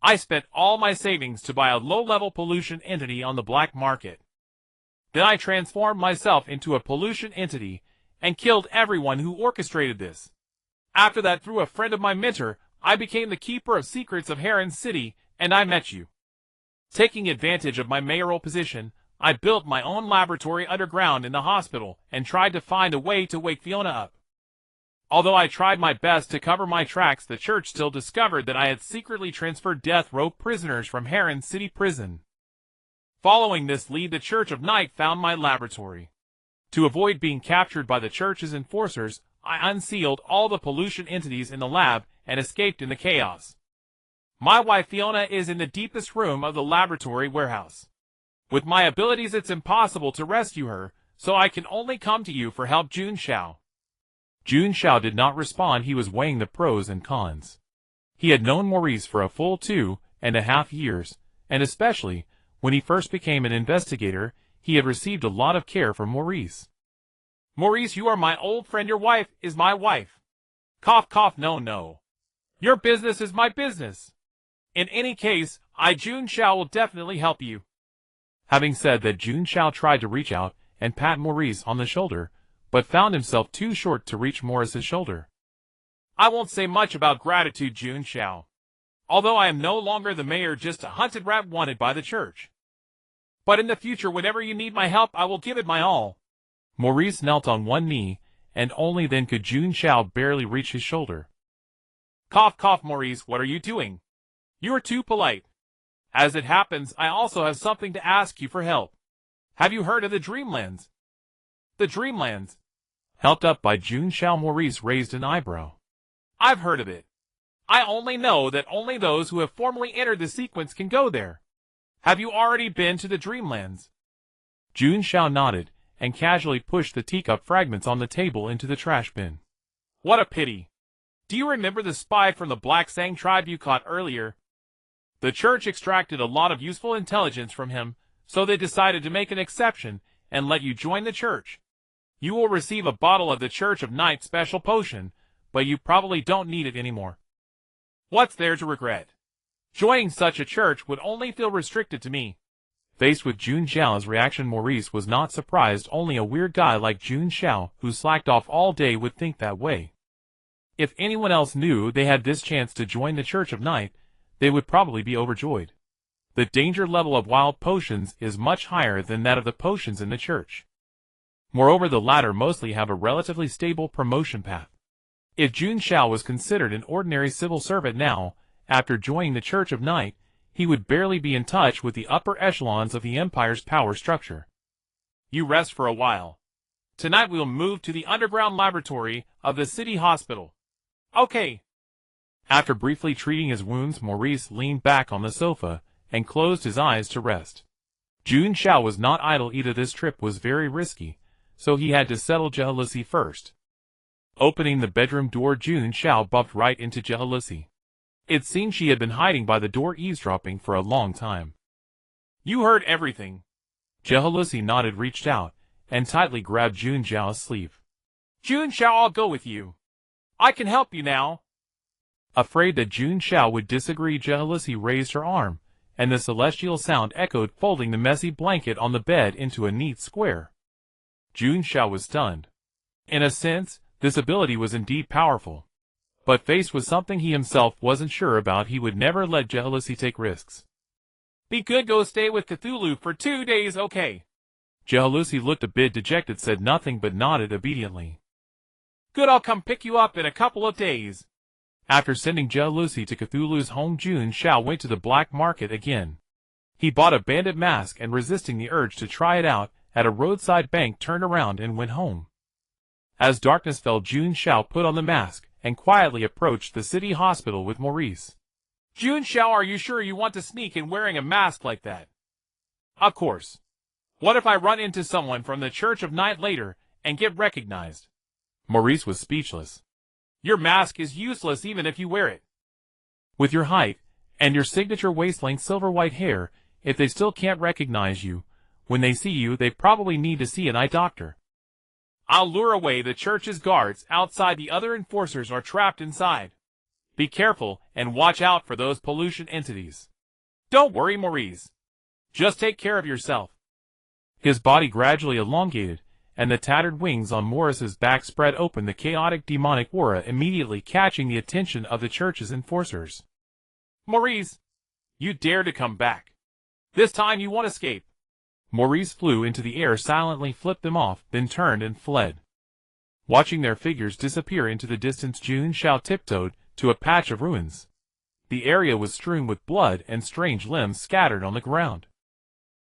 Speaker 2: I spent all my savings to buy a low-level pollution entity on the black market. Then I transformed myself into a pollution entity and killed everyone who orchestrated this. After that, through a friend of my mentor, I became the keeper of secrets of Harlan City, and I met you. Taking advantage of my mayoral position, I built my own laboratory underground in the hospital and tried to find a way to wake Fiona up. Although I tried my best to cover my tracks, the church still discovered that I had secretly transferred death row prisoners from Harlan City Prison. Following this lead, the Church of Night found my laboratory. To avoid being captured by the church's enforcers, I unsealed all the pollution entities in the lab and escaped in the chaos. My wife Fiona is in the deepest room of the laboratory warehouse. With my abilities, it's impossible to rescue her, so I can only come to you for help, Jun Xiao.
Speaker 1: Jun Xiao did not respond. He was weighing the pros and cons. He had known Maurice for a full 2.5 years, and especially When he first became an investigator, he had received a lot of care from Maurice.
Speaker 2: Maurice, you are my old friend. Your wife is my wife. Cough, cough, no, no. Your business is my business. In any case, Jun Xiao will definitely help you.
Speaker 1: Having said that, Jun Xiao tried to reach out and pat Maurice on the shoulder, but found himself too short to reach Maurice's shoulder.
Speaker 2: I won't say much about gratitude, Jun Xiao. Although I am no longer the mayor, just a hunted rat wanted by the church. But in the future, whenever you need my help, I will give it my all.
Speaker 1: Maurice knelt on one knee, and only then could Jun Xiao barely reach his shoulder.
Speaker 2: Cough, cough, Maurice, what are you doing? You are too polite. As it happens, I also have something to ask you for help. Have you heard of the Dreamlands? The Dreamlands?
Speaker 1: Helped up by Jun Xiao, Maurice raised an eyebrow.
Speaker 2: I've heard of it. I only know that only those who have formally entered the sequence can go there. Have you already been to the Dreamlands?
Speaker 1: Jun Xiao nodded, and casually pushed the teacup fragments on the table into the trash bin.
Speaker 2: What a pity. Do you remember the spy from the Black Sang tribe you caught earlier? The church extracted a lot of useful intelligence from him, so they decided to make an exception and let you join the church. You will receive a bottle of the Church of Night special potion, but you probably don't need it anymore. What's there to regret? Joining such a church would only feel restricted to me.
Speaker 1: Faced with Jun Xiao's reaction, Maurice was not surprised. Only a weird guy like Jun Xiao, who slacked off all day, would think that way. If anyone else knew they had this chance to join the Church of Night, they would probably be overjoyed. The danger level of wild potions is much higher than that of the potions in the church. Moreover, the latter mostly have a relatively stable promotion path. If Jun Xiao was considered an ordinary civil servant now, after joining the Church of Night, he would barely be in touch with the upper echelons of the Empire's power structure.
Speaker 2: You rest for a while. Tonight we'll move to the underground laboratory of the city hospital. Okay.
Speaker 1: After briefly treating his wounds, Maurice leaned back on the sofa and closed his eyes to rest. Jun Xiao was not idle either. This trip was very risky, so he had to settle jealousy first. Opening the bedroom door, Jun Xiao bumped right into jealousy. It seemed she had been hiding by the door, eavesdropping for a long time.
Speaker 2: You heard everything.
Speaker 1: Jealousy nodded, reached out, and tightly grabbed Jun Xiao's sleeve.
Speaker 2: Jun Xiao, I'll go with you. I can help you now.
Speaker 1: Afraid that Jun Xiao would disagree, jealousy raised her arm, and the celestial sound echoed, folding the messy blanket on the bed into a neat square. Jun Xiao was stunned. In a sense, this ability was indeed powerful. But faced with something he himself wasn't sure about, he would never let jealousy take risks.
Speaker 2: Be good, go stay with Cthulhu for 2 days, okay?
Speaker 1: Jealousy looked a bit dejected, said nothing but nodded obediently.
Speaker 2: Good, I'll come pick you up in a couple of days.
Speaker 1: After sending jealousy to Cthulhu's home, Jun Xiao went to the black market again. He bought a bandit mask and, resisting the urge to try it out at a roadside bank, turned around and went home. As darkness fell, Jun Xiao put on the mask and quietly approached the city hospital with Maurice.
Speaker 2: Jun Xiao, are you sure you want to sneak in wearing a mask like that? Of course. What if I run into someone from the Church of Night later and get recognized?
Speaker 1: Maurice was speechless.
Speaker 2: Your mask is useless even if you wear it.
Speaker 1: With your height and your signature waist-length silver-white hair, if they still can't recognize you, when they see you, they probably need to see an eye doctor.
Speaker 2: I'll lure away the church's guards outside. The other enforcers are trapped inside. Be careful and watch out for those pollution entities. Don't worry, Maurice. Just take care of yourself.
Speaker 1: His body gradually elongated, and the tattered wings on Maurice's back spread open, the chaotic demonic aura immediately catching the attention of the church's enforcers.
Speaker 2: Maurice, you dare to come back. This time you won't escape.
Speaker 1: Maurice flew into the air, silently flipped them off, then turned and fled. Watching their figures disappear into the distance, Jun Xiao tiptoed to a patch of ruins. The area was strewn with blood and strange limbs scattered on the ground.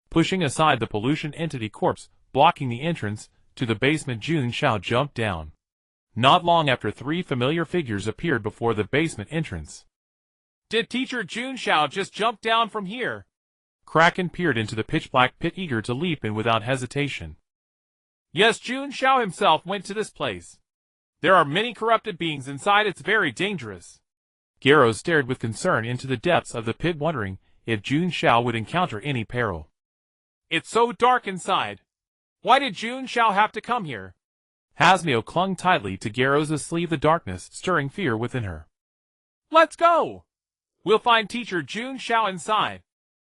Speaker 1: Pushing aside the pollution entity corpse blocking the entrance to the basement, Jun Xiao jumped down. Not long after, 3 familiar figures appeared before the basement entrance.
Speaker 2: Did Teacher Jun Xiao just jump down from here?
Speaker 1: Kraken peered into the pitch-black pit, eager to leap in without hesitation.
Speaker 2: Yes, Jun Xiao himself went to this place. There are many corrupted beings inside. It's very dangerous.
Speaker 1: Garrow stared with concern into the depths of the pit, wondering if Jun Xiao would encounter any peril.
Speaker 2: It's so dark inside. Why did Jun Xiao have to come here?
Speaker 1: Hasmio clung tightly to Garrow's sleeve, the darkness stirring fear within her.
Speaker 2: Let's go! We'll find teacher Jun Xiao inside.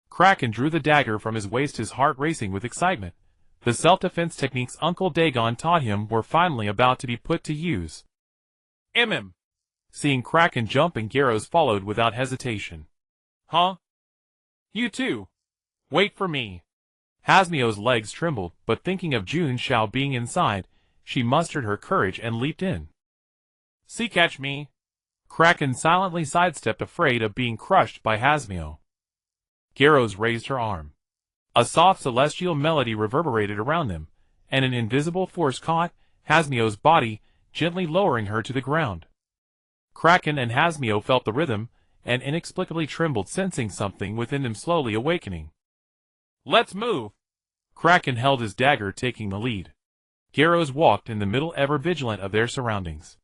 Speaker 1: Kraken drew the dagger from his waist, his heart racing with excitement. The self-defense techniques Uncle Dagon taught him were finally about to be put to use.
Speaker 2: Him.
Speaker 1: Seeing Kraken jumping, Garrows followed without hesitation.
Speaker 2: Huh? You too. Wait for me.
Speaker 1: Hasmio's legs trembled, but thinking of Jun Xiao being inside, she mustered her courage and leaped in.
Speaker 2: See, catch me.
Speaker 1: Kraken silently sidestepped, afraid of being crushed by Hasmio. Garrows raised her arm. A soft celestial melody reverberated around them, and an invisible force caught Hasmio's body, gently lowering her to the ground. Kraken and Hasmio felt the rhythm, and inexplicably trembled, sensing something within them slowly awakening.
Speaker 2: Let's move.
Speaker 1: Kraken held his dagger, taking the lead. Garrows walked in the middle, ever vigilant of their surroundings.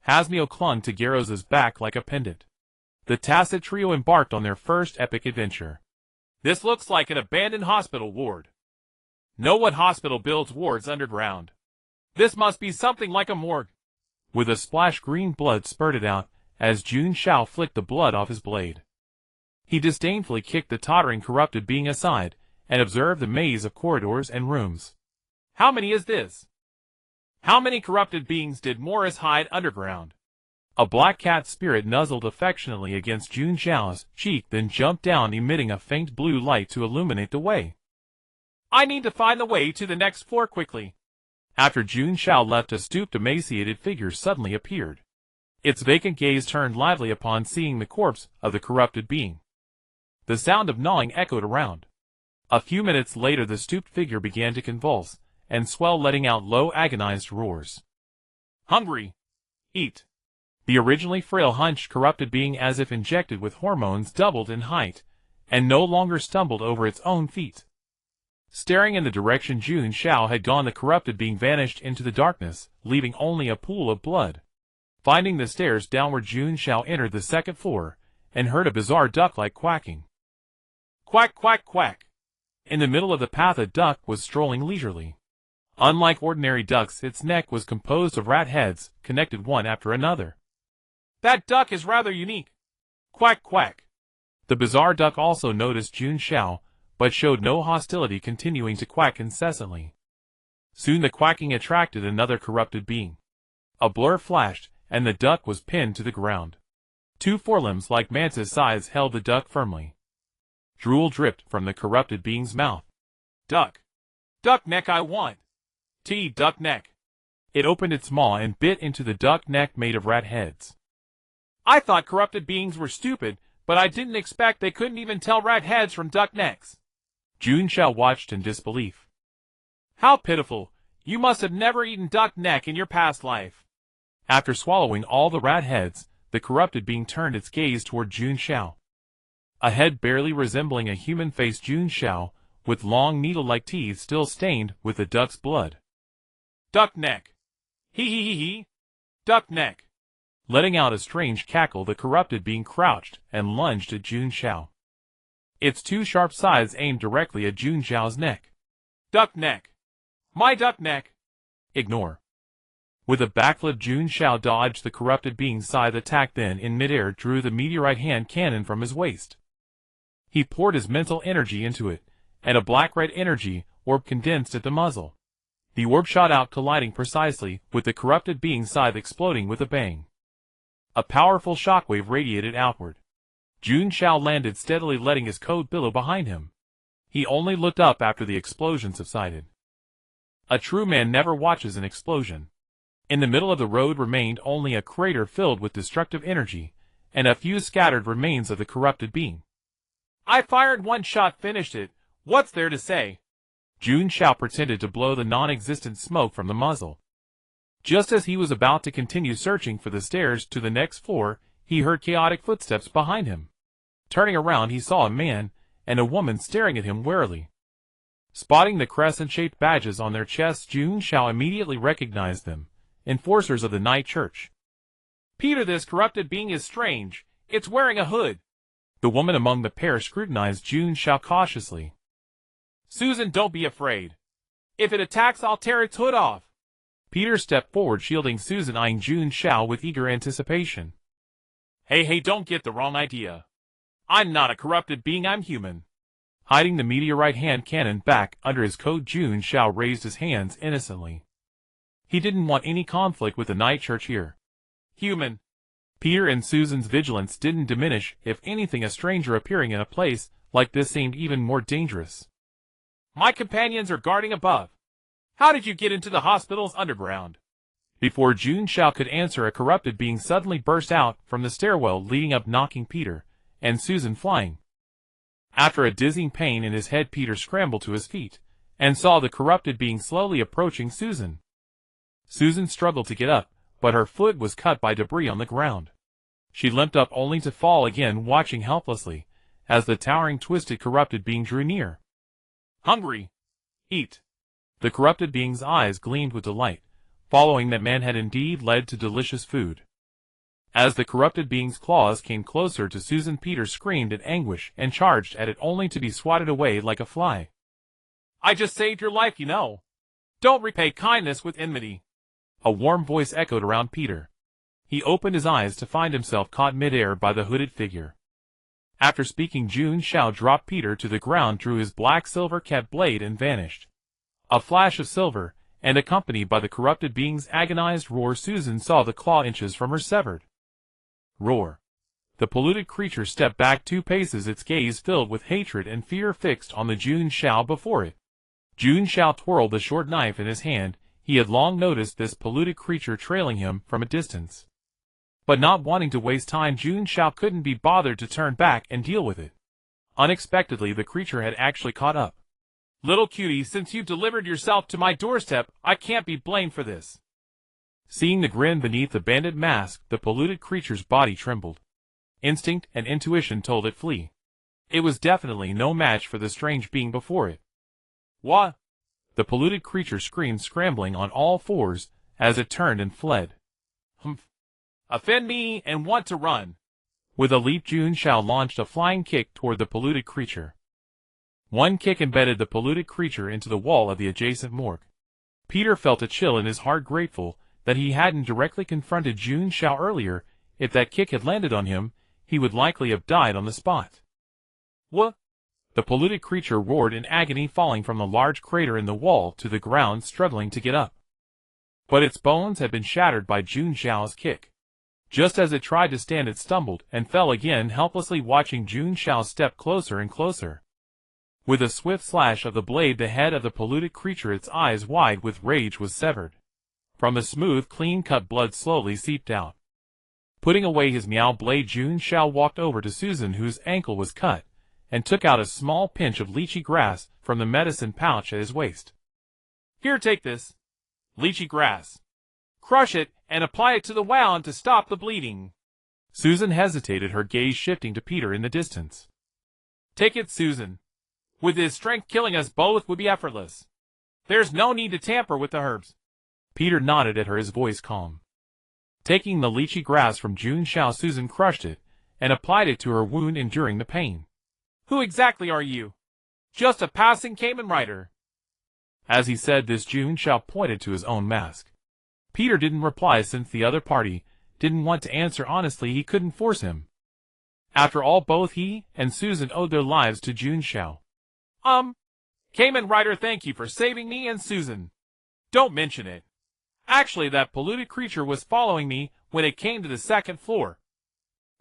Speaker 1: Hasmio clung to Garrow's back like a pendant. The Tacit trio embarked on their first epic adventure.
Speaker 2: This looks like an abandoned hospital ward. Know what hospital builds wards underground? This must be something like a morgue.
Speaker 1: With a splash, green blood spurted out as Jun Xiao flicked the blood off his blade. He disdainfully kicked the tottering corrupted being aside and observed the maze of corridors and rooms.
Speaker 2: How many is this? How many corrupted beings did Morris hide underground?
Speaker 1: A black cat spirit nuzzled affectionately against Jun Xiao's cheek, then jumped down, emitting a faint blue light to illuminate the way.
Speaker 2: I need to find the way to the next floor quickly.
Speaker 1: After Jun Xiao left, a stooped, emaciated figure suddenly appeared. Its vacant gaze turned lively upon seeing the corpse of the corrupted being. The sound of gnawing echoed around. A few minutes later, the stooped figure began to convulse and swell, letting out low, agonized roars.
Speaker 2: Hungry. Eat.
Speaker 1: The originally frail, hunched, corrupted being, as if injected with hormones, doubled in height, and no longer stumbled over its own feet. Staring in the direction Jun Xiao had gone, the corrupted being vanished into the darkness, leaving only a pool of blood. Finding the stairs downward, Jun Xiao entered the second floor, and heard a bizarre duck-like quacking.
Speaker 2: Quack, quack, quack.
Speaker 1: In the middle of the path, a duck was strolling leisurely. Unlike ordinary ducks, its neck was composed of rat heads, connected one after another.
Speaker 2: That duck is rather unique. Quack, quack.
Speaker 1: The bizarre duck also noticed Jun Xiao, but showed no hostility, continuing to quack incessantly. Soon the quacking attracted another corrupted being. A blur flashed, and the duck was pinned to the ground. Two forelimbs like mantis size held the duck firmly. Drool dripped from the corrupted being's mouth.
Speaker 2: Duck. Duck neck I want. Duck neck.
Speaker 1: It opened its maw and bit into the duck neck made of rat heads.
Speaker 2: I thought corrupted beings were stupid, but I didn't expect they couldn't even tell rat heads from duck necks.
Speaker 1: Jun Xiao watched in disbelief.
Speaker 2: How pitiful. You must have never eaten duck neck in your past life.
Speaker 1: After swallowing all the rat heads, the corrupted being turned its gaze toward Jun Xiao. A head barely resembling a human faced Jun Xiao, with long needle-like teeth still stained with the duck's blood.
Speaker 2: Duck neck. Hee. Duck neck.
Speaker 1: Letting out a strange cackle, the corrupted being crouched and lunged at Jun Xiao. Its two sharp sides aimed directly at Jun Xiao's neck.
Speaker 2: Duck neck. My duck neck.
Speaker 1: Ignore. With a backflip, Jun Xiao dodged the corrupted being's scythe attack, then in midair drew the meteorite hand cannon from his waist. He poured his mental energy into it, and a black-red energy orb condensed at the muzzle. The orb shot out, colliding precisely with the corrupted being's scythe, exploding with a bang. A powerful shockwave radiated outward. Jun Xiao landed steadily, letting his coat billow behind him. He only looked up after the explosion subsided. A true man never watches an explosion. In the middle of the road remained only a crater filled with destructive energy, and a few scattered remains of the corrupted being.
Speaker 2: I fired one shot, finished it. What's there to say?
Speaker 1: Jun Xiao pretended to blow the non-existent smoke from the muzzle. Just as he was about to continue searching for the stairs to the next floor, he heard chaotic footsteps behind him. Turning around, he saw a man and a woman staring at him warily. Spotting the crescent-shaped badges on their chests, Jun Xiao immediately recognized them, enforcers of the night church.
Speaker 2: Peter, this corrupted being is strange. It's wearing a hood.
Speaker 1: The woman among the pair scrutinized Jun Xiao cautiously.
Speaker 2: Susan, don't be afraid. If it attacks, I'll tear its hood off.
Speaker 1: Peter stepped forward, shielding Susan, eyeing Jun Xiao with eager anticipation.
Speaker 2: Hey, don't get the wrong idea. I'm not a corrupted being, I'm human.
Speaker 1: Hiding the meteorite hand cannon back under his coat, Jun Xiao raised his hands innocently. He didn't want any conflict with the night church here.
Speaker 2: Human.
Speaker 1: Peter and Susan's vigilance didn't diminish. If anything, a stranger appearing in a place like this seemed even more dangerous.
Speaker 2: My companions are guarding above. How did you get into the hospital's underground?
Speaker 1: Before Jun Xiao could answer, a corrupted being suddenly burst out from the stairwell leading up, knocking Peter and Susan flying. After a dizzying pain in his head, Peter scrambled to his feet and saw the corrupted being slowly approaching Susan. Susan struggled to get up, but her foot was cut by debris on the ground. She limped up only to fall again, watching helplessly as the towering, twisted corrupted being drew near.
Speaker 2: Hungry. Eat.
Speaker 1: The corrupted being's eyes gleamed with delight, following that man had indeed led to delicious food. As the corrupted being's claws came closer to Susan, Peter screamed in anguish and charged at it, only to be swatted away like a fly.
Speaker 2: I just saved your life, you know. Don't repay kindness with enmity.
Speaker 1: A warm voice echoed around Peter. He opened his eyes to find himself caught midair by the hooded figure. After speaking, Jun Xiao dropped Peter to the ground, drew his black silver-capped blade and vanished. A flash of silver, and accompanied by the corrupted being's agonized roar, Susan saw the claw inches from her severed roar. The polluted creature stepped back 2 paces, its gaze filled with hatred and fear fixed on the Jun Xiao before it. Jun Xiao twirled the short knife in his hand. He had long noticed this polluted creature trailing him from a distance. But not wanting to waste time, Jun Xiao couldn't be bothered to turn back and deal with it. Unexpectedly, the creature had actually caught up.
Speaker 2: Little cutie, since you delivered yourself to my doorstep, I can't be blamed for this.
Speaker 1: Seeing the grin beneath the bandit mask, the polluted creature's body trembled. Instinct and intuition told it flee. It was definitely no match for the strange being before it.
Speaker 2: What?
Speaker 1: The polluted creature screamed, scrambling on all fours as it turned and fled.
Speaker 2: Humph. Offend me and want to run.
Speaker 1: With a leap, Jun Xiao launched a flying kick toward the polluted creature. One kick embedded the polluted creature into the wall of the adjacent morgue. Peter felt a chill in his heart, grateful that he hadn't directly confronted Jun Xiao earlier. If that kick had landed on him, he would likely have died on the spot.
Speaker 2: What?
Speaker 1: The polluted creature roared in agony, falling from the large crater in the wall to the ground, struggling to get up. But its bones had been shattered by Jun Xiao's kick. Just as it tried to stand, it stumbled and fell again, helplessly watching Jun Xiao step closer and closer. With a swift slash of the blade, the head of the polluted creature, its eyes wide with rage, was severed. From the smooth, clean-cut, blood slowly seeped out. Putting away his meow blade, Jun Xiao walked over to Susan, whose ankle was cut, and took out a small pinch of lychee grass from the medicine pouch at his waist.
Speaker 2: Here, take this. Lychee grass. Crush it and apply it to the wound to stop the bleeding.
Speaker 1: Susan hesitated, her gaze shifting to Peter in the distance.
Speaker 2: Take it, Susan. With his strength, killing us both would be effortless. There's no need to tamper with the herbs.
Speaker 1: Peter nodded at her, his voice calm. Taking the lychee grass from Jun Xiao, Susan crushed it and applied it to her wound, enduring the pain.
Speaker 2: Who exactly are you? Just a passing Kamen Rider.
Speaker 1: As he said this, Jun Xiao pointed to his own mask. Peter didn't reply, since the other party didn't want to answer honestly. He couldn't force him. After all, both he and Susan owed their lives to Jun Xiao.
Speaker 2: Kamen Rider, thank you for saving me and Susan. Don't mention it. Actually, that polluted creature was following me when it came to the 2nd floor.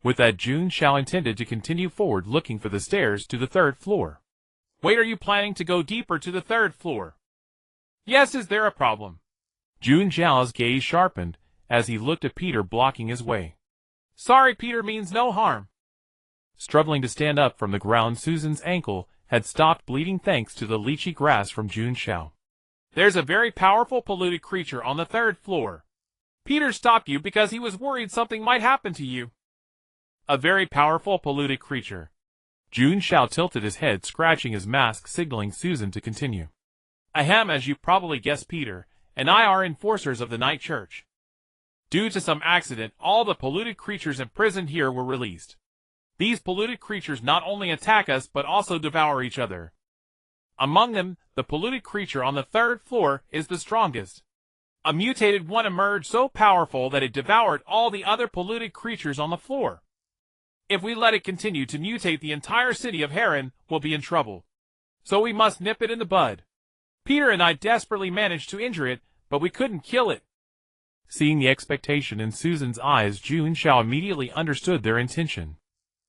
Speaker 1: With that, Jun Xiao intended to continue forward, looking for the stairs to the 3rd floor.
Speaker 2: Wait, are you planning to go deeper to the 3rd floor? Yes, is there a problem?
Speaker 1: Jun Xiao's gaze sharpened as he looked at Peter, blocking his way.
Speaker 2: Sorry, Peter, means no harm.
Speaker 1: Struggling to stand up from the ground, Susan's ankle had stopped bleeding thanks to the lychee grass from Jun Xiao.
Speaker 2: There's a very powerful polluted creature on the 3rd floor. Peter stopped you because he was worried something might happen to you.
Speaker 1: A very powerful polluted creature. Jun Xiao tilted his head, scratching his mask, signaling Susan to continue.
Speaker 2: Ahem, as you probably guessed, Peter and I are enforcers of the Night Church. Due to some accident, all the polluted creatures imprisoned here were released. These polluted creatures not only attack us but also devour each other. Among them, the polluted creature on the 3rd floor is the strongest. A mutated one emerged so powerful that it devoured all the other polluted creatures on the floor. If we let it continue to mutate, the entire city of Harlan will be in trouble. So we must nip it in the bud. Peter and I desperately managed to injure it, but we couldn't kill it.
Speaker 1: Seeing the expectation in Susan's eyes, Jun Xiao immediately understood their intention.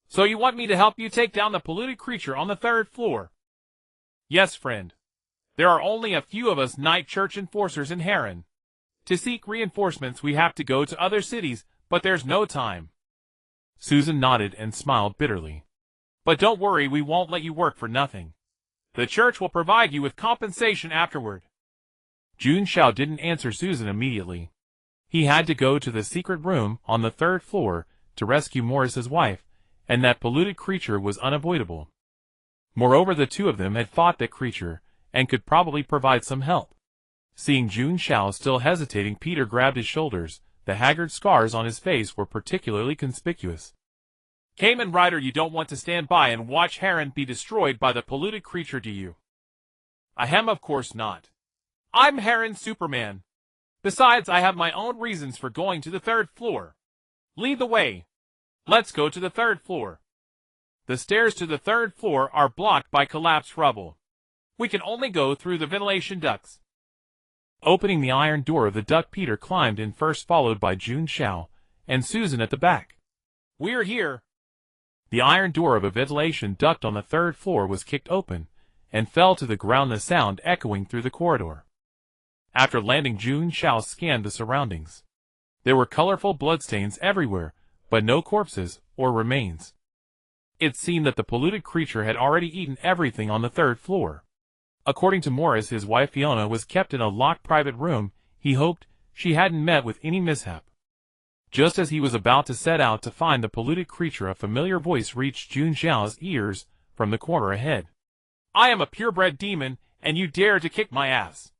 Speaker 2: So you want me to help you take down the polluted creature on the 3rd floor? Yes, friend. There are only a few of us Night Church enforcers in Harlan. To seek reinforcements we have to go to other cities, but there's no time.
Speaker 1: Susan nodded and smiled bitterly.
Speaker 2: But don't worry, we won't let you work for nothing. The church will provide you with compensation afterward.
Speaker 1: Jun Xiao didn't answer Susan immediately. He had to go to the secret room on the 3rd floor to rescue Morris's wife, and that polluted creature was unavoidable. Moreover, the two of them had fought that creature, and could probably provide some help. Seeing Jun Xiao still hesitating, Peter grabbed his shoulders. The haggard scars on his face were particularly conspicuous.
Speaker 2: Kamen Rider, you don't want to stand by and watch Harlan be destroyed by the polluted creature, do you? Ahem, of course not. I'm Harlan Superman. Besides, I have my own reasons for going to the 3rd floor. Lead the way. Let's go to the 3rd floor. The stairs to the 3rd floor are blocked by collapsed rubble. We can only go through the ventilation ducts.
Speaker 1: Opening the iron door of the duct, Peter climbed in first, followed by Jun Xiao and Susan at the back.
Speaker 2: We're here.
Speaker 1: The iron door of a ventilation duct on the 3rd floor was kicked open and fell to the ground, the sound echoing through the corridor. After landing, Jun Xiao scanned the surroundings. There were colorful bloodstains everywhere, but no corpses or remains. It seemed that the polluted creature had already eaten everything on the 3rd floor. According to Morris, his wife Fiona was kept in a locked private room. He hoped she hadn't met with any mishap. Just as he was about to set out to find the polluted creature, a familiar voice reached Jun Xiao's ears from the corner ahead.
Speaker 2: I am a purebred demon, and you dare to kick my ass.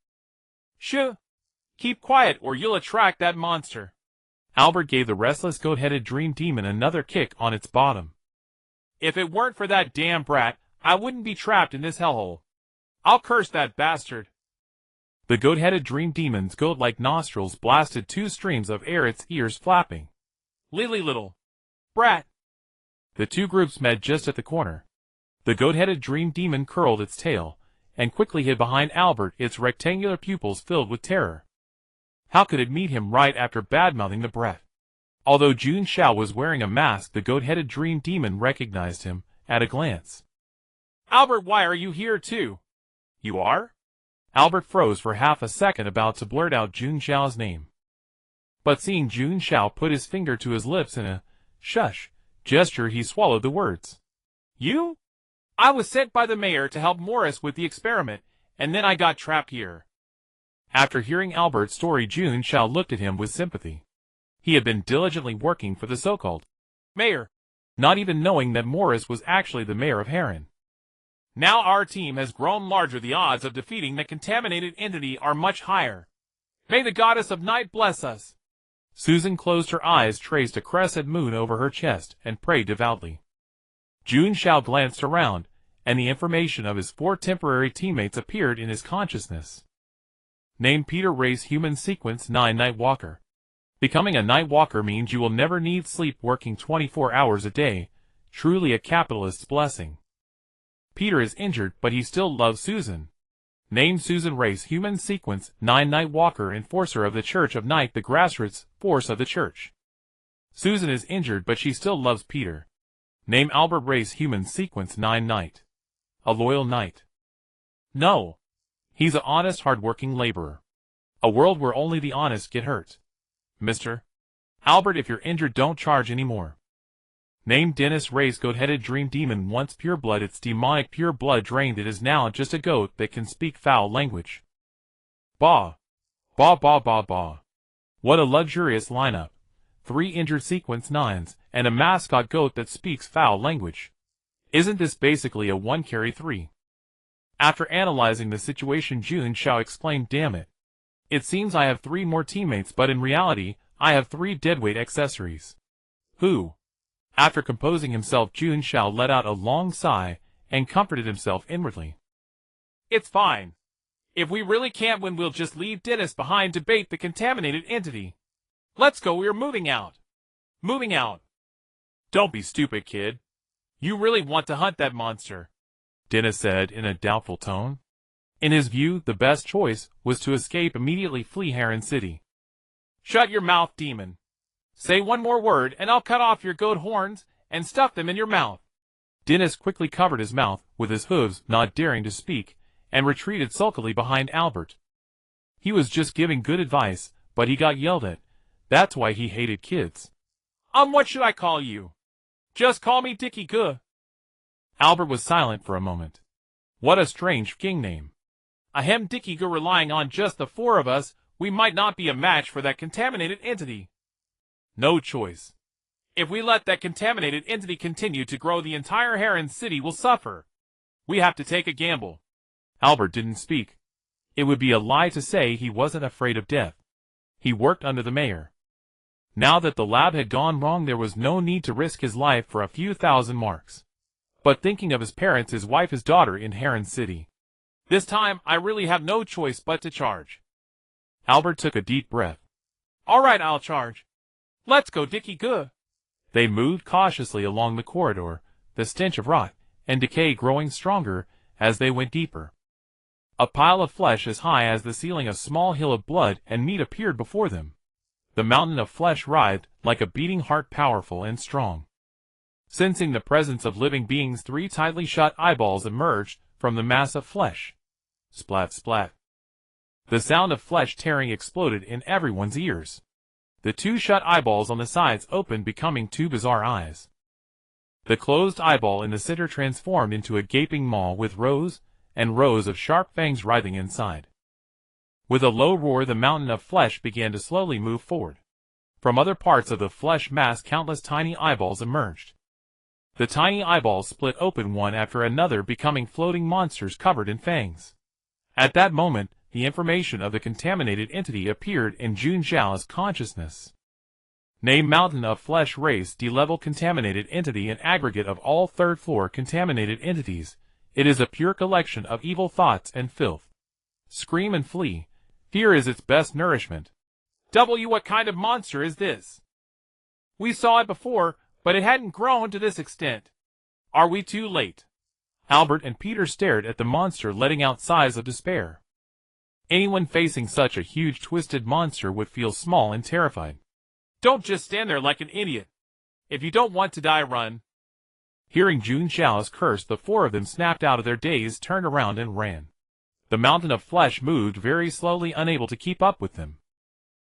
Speaker 2: Shh! Keep quiet or you'll attract that monster.
Speaker 1: Albert gave the restless goat-headed dream demon another kick on its bottom.
Speaker 2: If it weren't for that damn brat, I wouldn't be trapped in this hellhole. I'll curse that bastard.
Speaker 1: The goat-headed dream demon's goat-like nostrils blasted 2 streams of air, its ears flapping.
Speaker 2: Lily little brat.
Speaker 1: The two groups met just at the corner. The goat-headed dream demon curled its tail and quickly hid behind Albert, its rectangular pupils filled with terror. How could it meet him right after badmouthing the brat? Although Jun Xiao was wearing a mask, the goat-headed dream demon recognized him at a glance.
Speaker 2: Albert, why are you here too? You are?
Speaker 1: Albert froze for half a second, about to blurt out Jun Xiao's name. But seeing Jun Xiao put his finger to his lips in a shush gesture, he swallowed the words.
Speaker 2: You? I was sent by the mayor to help Morris with the experiment, and then I got trapped here.
Speaker 1: After hearing Albert's story, Jun Xiao looked at him with sympathy. He had been diligently working for the so-called
Speaker 2: mayor,
Speaker 1: not even knowing that Morris was actually the mayor of Harlan.
Speaker 2: Now our team has grown larger. The odds of defeating the contaminated entity are much higher. May the goddess of night bless us.
Speaker 1: Susan closed her eyes, traced a crescent moon over her chest, and prayed devoutly. Jun Xiao glanced around, and the information of his 4 temporary teammates appeared in his consciousness. Name: Peter, race human, sequence 9, night walker. Becoming a night walker means you will never need sleep, working 24 hours a day, truly a capitalist's blessing. Peter is injured, but he still loves Susan. Name: Susan, race human, sequence 9, night walker, enforcer of the Church of Night, the grassroots force of the church. Susan is injured, but she still loves Peter. Name: Albert, race human, sequence 9, night. A loyal knight. No. He's a honest, hard-working laborer. A world where only the honest get hurt. Mr. Albert, if you're injured, don't charge anymore. Name: Dennis, race goat-headed dream demon, once pure blood, its demonic pure blood drained, it is now just a goat that can speak foul language. Bah. Bah bah bah bah. What a luxurious lineup. 3 injured sequence 9s, and a mascot goat that speaks foul language. Isn't this basically a 1-carry-3? After analyzing the situation, Jun Xiao exclaimed, damn it. It seems I have 3 more teammates, but in reality, I have 3 deadweight accessories. Who? After composing himself, Jun Xiao let out a long sigh and comforted himself inwardly.
Speaker 2: It's fine. If we really can't win, we'll just leave Dennis behind to bait the contaminated entity. Let's go, we're moving out. Moving out.
Speaker 1: Don't be stupid, kid.
Speaker 2: You really want to hunt that monster?
Speaker 1: Dennis said in a doubtful tone. In his view, the best choice was to escape immediately, flee Harlan City.
Speaker 2: Shut your mouth, demon. Say one more word and I'll cut off your goat horns and stuff them in your mouth.
Speaker 1: Dennis quickly covered his mouth with his hooves, not daring to speak, and retreated sulkily behind Albert. He was just giving good advice, but he got yelled at. That's why he hated kids.
Speaker 2: What should I call you? Just call me Dickie Goo.
Speaker 1: Albert was silent for a moment. What a strange king name.
Speaker 2: Ahem, Dickie Goo, relying on just the four of us, we might not be a match for that contaminated entity.
Speaker 1: No choice.
Speaker 2: If we let that contaminated entity continue to grow, the entire Harlan City will suffer. We have to take a gamble.
Speaker 1: Albert didn't speak. It would be a lie to say he wasn't afraid of death. He worked under the mayor. Now that the lab had gone wrong, there was no need to risk his life for a few thousand marks. But thinking of his parents, his wife, his daughter in Harlan City.
Speaker 2: This time, I really have no choice but to charge.
Speaker 1: Albert took a deep breath.
Speaker 2: All right, I'll charge. Let's go, Dickie Goo.
Speaker 1: They moved cautiously along the corridor, the stench of rot and decay growing stronger as they went deeper. A pile of flesh as high as the ceiling, a small hill of blood and meat appeared before them. The mountain of flesh writhed like a beating heart, powerful and strong. Sensing the presence of living beings, 3 tightly shut eyeballs emerged from the mass of flesh. Splat, splat. The sound of flesh tearing exploded in everyone's ears. The 2 shut eyeballs on the sides opened, becoming 2 bizarre eyes. The closed eyeball in the center transformed into a gaping maw with rows and rows of sharp fangs writhing inside. With a low roar, the mountain of flesh began to slowly move forward. From other parts of the flesh mass, countless tiny eyeballs emerged. The tiny eyeballs split open one after another, becoming floating monsters covered in fangs. At that moment, the information of the contaminated entity appeared in Jun Xiao's consciousness. Name: Mountain of Flesh. Race: D-level contaminated entity, an aggregate of all third-floor contaminated entities. It is a pure collection of evil thoughts and filth. Scream and flee. Fear is its best nourishment.
Speaker 2: What kind of monster is this? We saw it before, but it hadn't grown to this extent. Are we too late?
Speaker 1: Albert and Peter stared at the monster, letting out sighs of despair. Anyone facing such a huge twisted monster would feel small and terrified.
Speaker 2: Don't just stand there like an idiot. If you don't want to die, run.
Speaker 1: Hearing Jun Xiao's curse, the 4 of them snapped out of their daze, turned around and ran. The mountain of flesh moved very slowly, unable to keep up with them.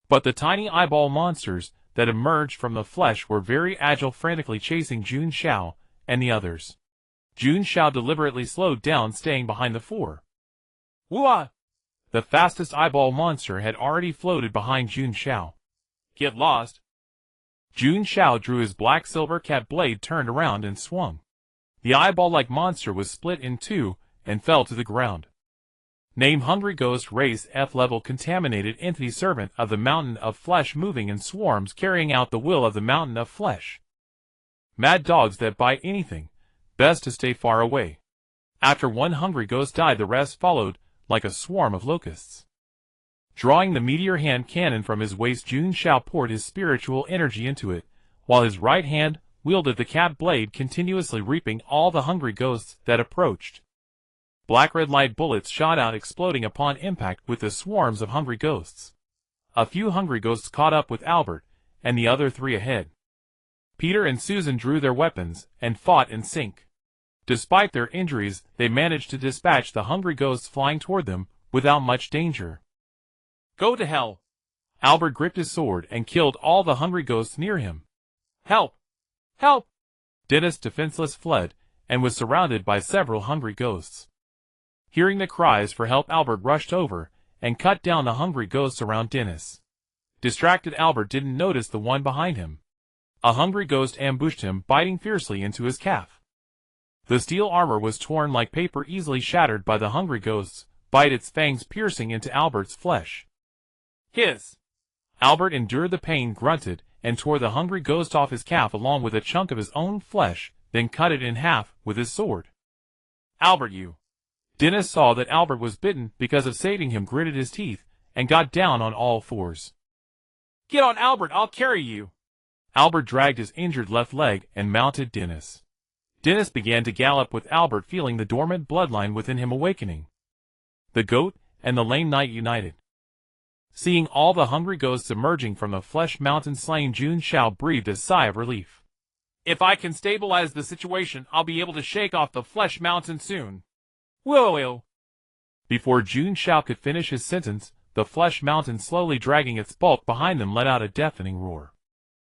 Speaker 1: But the tiny eyeball monsters that emerged from the flesh were very agile, frantically chasing Jun Xiao and the others. Jun Xiao deliberately slowed down, staying behind the 4.
Speaker 2: Whoa!
Speaker 1: The fastest eyeball monster had already floated behind Jun Xiao.
Speaker 2: Get lost.
Speaker 1: Jun Xiao drew his black silver cat blade, turned around and swung. The eyeball-like monster was split in 2 and fell to the ground. Name: Hungry Ghost. Race: F-level contaminated entity, servant of the mountain of flesh, moving in swarms, carrying out the will of the mountain of flesh. Mad dogs that bite anything. Best to stay far away. After one hungry ghost died, the rest followed like a swarm of locusts. Drawing the meteor hand cannon from his waist, Jun Xiao poured his spiritual energy into it, while his right hand wielded the cat blade, continuously reaping all the hungry ghosts that approached. Black-red light bullets shot out, exploding upon impact with the swarms of hungry ghosts. A few hungry ghosts caught up with Albert and the other 3 ahead. Peter and Susan drew their weapons and fought in sync. Despite their injuries, they managed to dispatch the hungry ghosts flying toward them without much danger.
Speaker 2: Go to hell!
Speaker 1: Albert gripped his sword and killed all the hungry ghosts near him.
Speaker 2: Help! Help!
Speaker 1: Dennis, defenseless, fled and was surrounded by several hungry ghosts. Hearing the cries for help, Albert rushed over and cut down the hungry ghosts around Dennis. Distracted, Albert didn't notice the one behind him. A hungry ghost ambushed him, biting fiercely into his calf. The steel armor was torn like paper, easily shattered by the hungry ghost's bite, its fangs piercing into Albert's flesh.
Speaker 2: Hiss!
Speaker 1: Albert endured the pain, grunted, and tore the hungry ghost off his calf along with a chunk of his own flesh, then cut it in half with his sword.
Speaker 2: Albert, you.
Speaker 1: Dennis saw that Albert was bitten because of saving him, gritted his teeth, and got down on all fours.
Speaker 2: Get on, Albert, I'll carry you.
Speaker 1: Albert dragged his injured left leg and mounted Dennis. Dennis began to gallop with Albert, feeling the dormant bloodline within him awakening. The goat and the lame knight united. Seeing all the hungry ghosts emerging from the flesh mountain slain, Jun Xiao breathed a sigh of relief.
Speaker 2: If I can stabilize the situation, I'll be able to shake off the flesh mountain soon. Whoa!
Speaker 1: Before Jun Xiao could finish his sentence, the flesh mountain, slowly dragging its bulk behind them, let out a deafening roar.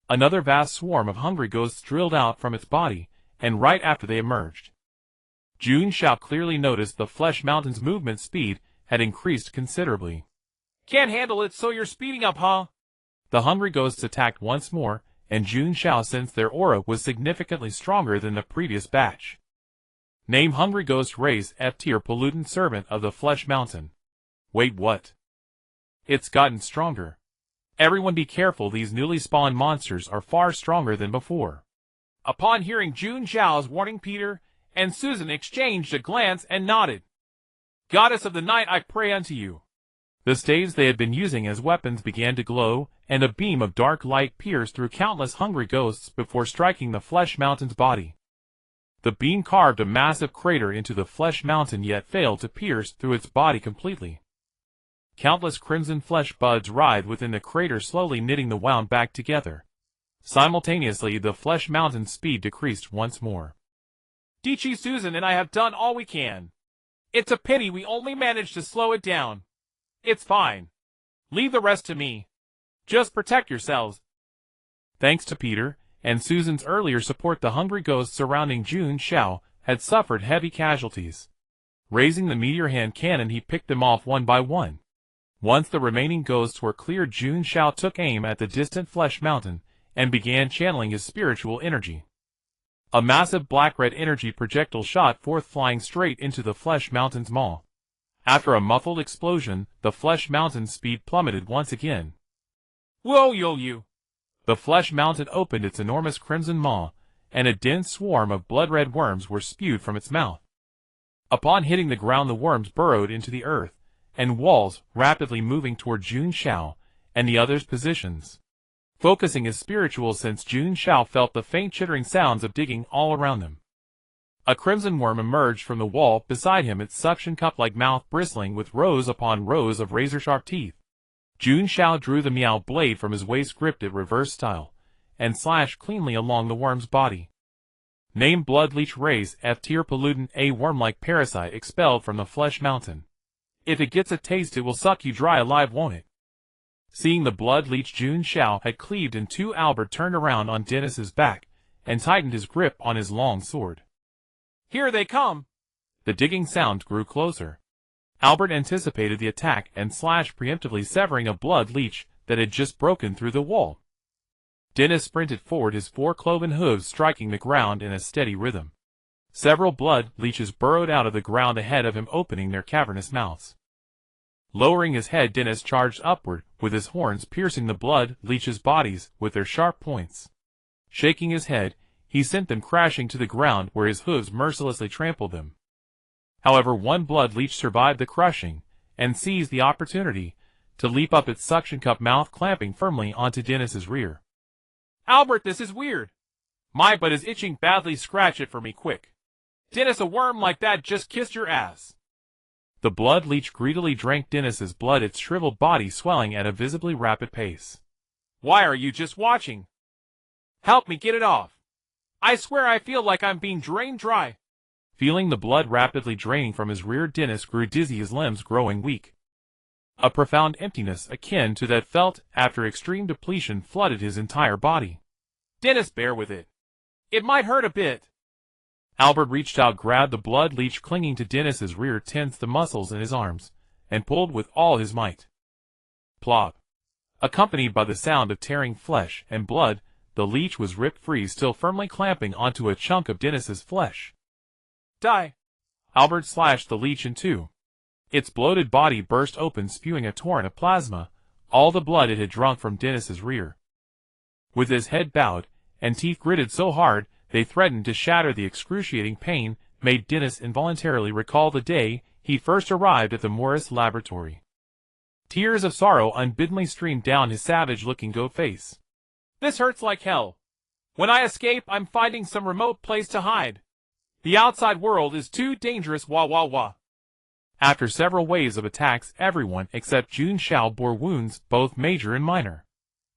Speaker 1: Another vast swarm of hungry ghosts drilled out from its body, and right after they emerged, Jun Xiao clearly noticed the flesh mountain's movement speed had increased considerably.
Speaker 2: Can't handle it, so you're speeding up, huh?
Speaker 1: The hungry ghosts attacked once more, and Jun Xiao sensed their aura was significantly stronger than the previous batch. Name Hungry Ghost Race F-tier pollutant servant of the Flesh Mountain. Wait, what? It's gotten stronger. Everyone be careful, these newly spawned monsters are far stronger than before.
Speaker 2: Upon hearing Jun Xiao's warning, Peter and Susan exchanged a glance and nodded. Goddess of the night, I pray unto you.
Speaker 1: The staves they had been using as weapons began to glow, and a beam of dark light pierced through countless hungry ghosts before striking the Flesh Mountain's body. The beam carved a massive crater into the Flesh Mountain, yet failed to pierce through its body completely. Countless crimson flesh buds writhed within the crater, slowly knitting the wound back together. Simultaneously, the Flesh Mountain's speed decreased once more.
Speaker 2: Dichi, Susan and I have done all we can. It's a pity we only managed to slow it down. It's fine. Leave the rest to me. Just protect yourselves.
Speaker 1: Thanks to Peter and Susan's earlier support, the hungry ghosts surrounding Jun Xiao had suffered heavy casualties. Raising the meteor hand cannon, he picked them off one by one. Once the remaining ghosts were cleared, Jun Xiao took aim at the distant Flesh Mountain and began channeling his spiritual energy. A massive black-red energy projectile shot forth, flying straight into the Flesh Mountain's maw. After a muffled explosion, the Flesh Mountain's speed plummeted once again.
Speaker 2: Whoa, you!
Speaker 1: The Flesh Mountain opened its enormous crimson maw, and a dense swarm of blood-red worms were spewed from its mouth. Upon hitting the ground, the worms burrowed into the earth and walls, rapidly moving toward Jun Xiao and the others' positions. Focusing his spiritual sense, Jun Xiao felt the faint chittering sounds of digging all around them. A crimson worm emerged from the wall beside him, its suction cup-like mouth bristling with rows upon rows of razor-sharp teeth. Jun Xiao drew the meow blade from his waist, gripped it reverse style, and slashed cleanly along the worm's body. Name Blood Leech Race F-tier pollutant, a worm-like parasite expelled from the Flesh Mountain. If it gets a taste, it will suck you dry alive, won't it? Seeing the blood leech Jun Xiao had cleaved in two, Albert turned around on Dennis's back and tightened his grip on his long sword.
Speaker 2: Here they come!
Speaker 1: The digging sound grew closer. Albert anticipated the attack and slashed preemptively, severing a blood leech that had just broken through the wall. Dennis sprinted forward, his four cloven hooves striking the ground in a steady rhythm. Several blood leeches burrowed out of the ground ahead of him, opening their cavernous mouths. Lowering his head, Dennis charged upward, with his horns piercing the blood leeches' bodies with their sharp points. Shaking his head, he sent them crashing to the ground, where his hooves mercilessly trampled them. However, one blood leech survived the crushing, and seized the opportunity to leap up, its suction cup mouth clamping firmly onto Dennis's rear.
Speaker 2: Albert, this is weird. My butt is itching badly, scratch it for me quick. Dennis, a worm like that just kissed your ass.
Speaker 1: The blood leech greedily drank Dennis's blood, its shriveled body swelling at a visibly rapid pace.
Speaker 2: Why are you just watching? Help me get it off. I swear I feel like I'm being drained dry.
Speaker 1: Feeling the blood rapidly draining from his rear, Dennis grew dizzy, his limbs growing weak. A profound emptiness akin to that felt after extreme depletion flooded his entire body.
Speaker 2: Dennis, bear with it. It might hurt a bit.
Speaker 1: Albert reached out, grabbed the blood leech clinging to Dennis's rear, tensed the muscles in his arms, and pulled with all his might. Plop! Accompanied by the sound of tearing flesh and blood, the leech was ripped free, still firmly clamping onto a chunk of Dennis's flesh.
Speaker 2: Die!
Speaker 1: Albert slashed the leech in two. Its bloated body burst open, spewing a torrent of plasma, all the blood it had drunk from Dennis's rear. with his head bowed, and teeth gritted so hard they threatened to shatter. The excruciating pain made Dennis involuntarily recall the day he first arrived at the Morris laboratory. Tears of sorrow unbiddenly streamed down his savage-looking goat face.
Speaker 2: This hurts like hell. When I escape, I'm finding some remote place to hide. The outside world is too dangerous, wah wah wah.
Speaker 1: After several waves of attacks, everyone except Jun Xiao bore wounds, both major and minor.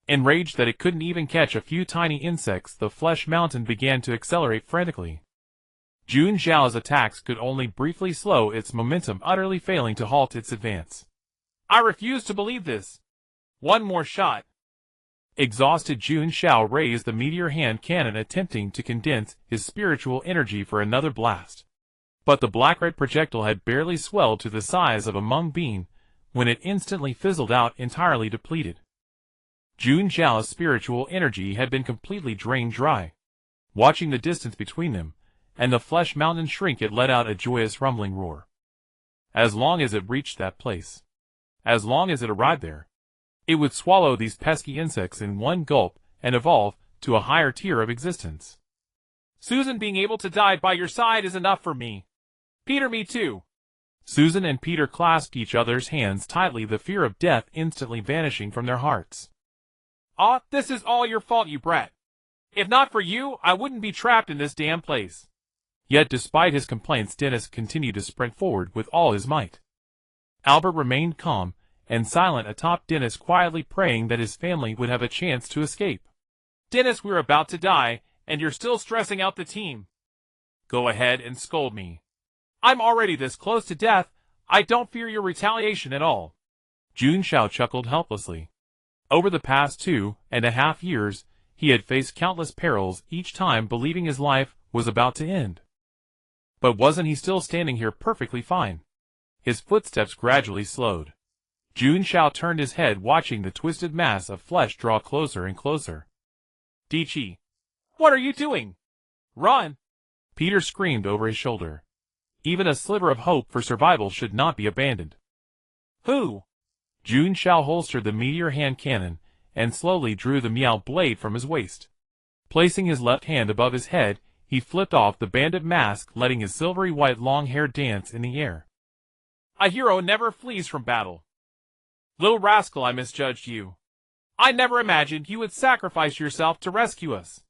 Speaker 1: Enraged that it couldn't even catch a few tiny insects, the flesh mountain began to accelerate frantically. Jun Xiao's attacks could only briefly slow its momentum, utterly failing to halt its advance.
Speaker 2: I refuse to believe this. One more shot.
Speaker 1: Exhausted, Jun Xiao raised the meteor hand cannon, attempting to condense his spiritual energy for another blast. But the black-red projectile had barely swelled to the size of a mung bean when it instantly fizzled out, entirely depleted. Jun Xiao's spiritual energy had been completely drained dry. Watching the distance between them and the flesh mountain shrink, it let out a joyous rumbling roar. As long as it reached that place, as long as it arrived there, it would swallow these pesky insects in one gulp and evolve to a higher tier of existence.
Speaker 2: Susan, being able to die by your side is enough for me. Peter, me too.
Speaker 1: Susan and Peter clasped each other's hands tightly, the fear of death instantly vanishing from their hearts.
Speaker 2: Ah, this is all your fault, you brat. If not for you, I wouldn't be trapped in this damn place.
Speaker 1: Yet despite his complaints, Dennis continued to sprint forward with all his might. Albert remained calm and silent atop Dennis, quietly praying that his family would have a chance to escape.
Speaker 2: Dennis, we're about to die, and you're still stressing out the team. Go ahead and scold me. I'm already this close to death. I don't fear your retaliation at all.
Speaker 1: Jun Xiao chuckled helplessly. Over the past 2.5 years, he had faced countless perils, each time believing his life was about to end. But wasn't he still standing here perfectly fine? His footsteps gradually slowed. Jun Xiao turned his head, watching the twisted mass of flesh draw closer and closer.
Speaker 2: Dichi, what are you doing? Run!
Speaker 1: Peter screamed over his shoulder. Even a sliver of hope for survival should not be abandoned.
Speaker 2: Who?
Speaker 1: Jun Xiao holstered the meteor hand cannon and slowly drew the meow blade from his waist. Placing his left hand above his head, he flipped off the bandit mask, letting his silvery white long hair dance in the air.
Speaker 2: A hero never flees from battle. Little rascal, I misjudged you. I never imagined you would sacrifice yourself to rescue us.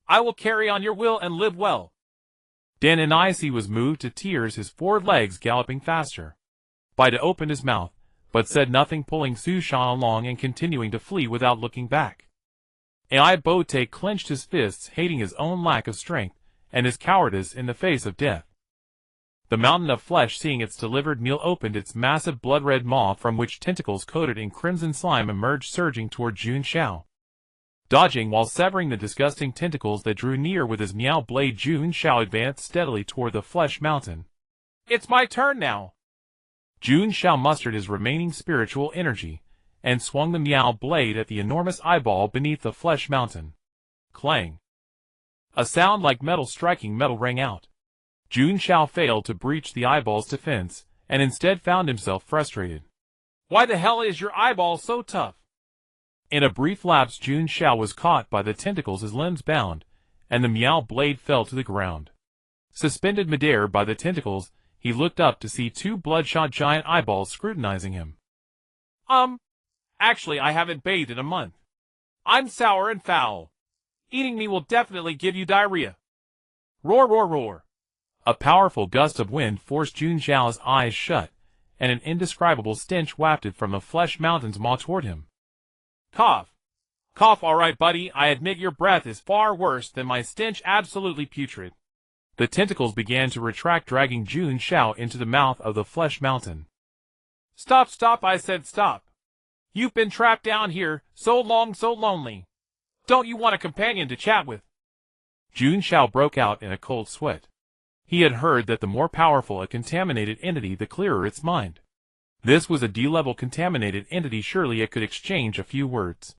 Speaker 2: I will carry on your will and live well.
Speaker 1: Dan Anisi was moved to tears, his 4 legs galloping faster. Bida opened his mouth, but said nothing, pulling Su Shan along and continuing to flee without looking back. Ai Bote clenched his fists, hating his own lack of strength and his cowardice in the face of death. The mountain of flesh, seeing its delivered meal, opened its massive blood-red maw, from which tentacles coated in crimson slime emerged, surging toward Jun Xiao. Dodging while severing the disgusting tentacles that drew near with his meow blade, Jun Xiao advanced steadily toward the flesh mountain.
Speaker 2: It's my turn now.
Speaker 1: Jun Xiao mustered his remaining spiritual energy and swung the meow blade at the enormous eyeball beneath the flesh mountain. Clang! A sound like metal striking metal rang out. Jun Xiao failed to breach the eyeball's defense, and instead found himself frustrated.
Speaker 2: Why the hell is your eyeball so tough?
Speaker 1: In a brief lapse, Jun Xiao was caught by the tentacles, his limbs bound, and the meow blade fell to the ground. Suspended midair by the tentacles, he looked up to see 2 bloodshot giant eyeballs scrutinizing him.
Speaker 2: Actually, I haven't bathed in a month. I'm sour and foul. Eating me will definitely give you diarrhea. Roar, roar, roar.
Speaker 1: A powerful gust of wind forced Jun Xiao's eyes shut, and an indescribable stench wafted from the flesh mountain's maw toward him.
Speaker 2: Cough. Cough, all right, buddy. I admit your breath is far worse than my stench, absolutely putrid.
Speaker 1: The tentacles began to retract, dragging Jun Xiao into the mouth of the flesh mountain.
Speaker 2: Stop, stop, I said stop. You've been trapped down here, so long, so lonely. Don't you want a companion to chat with?
Speaker 1: Jun Xiao broke out in a cold sweat. He had heard that the more powerful a contaminated entity, the clearer its mind. This was a D-level contaminated entity. Surely it could exchange a few words.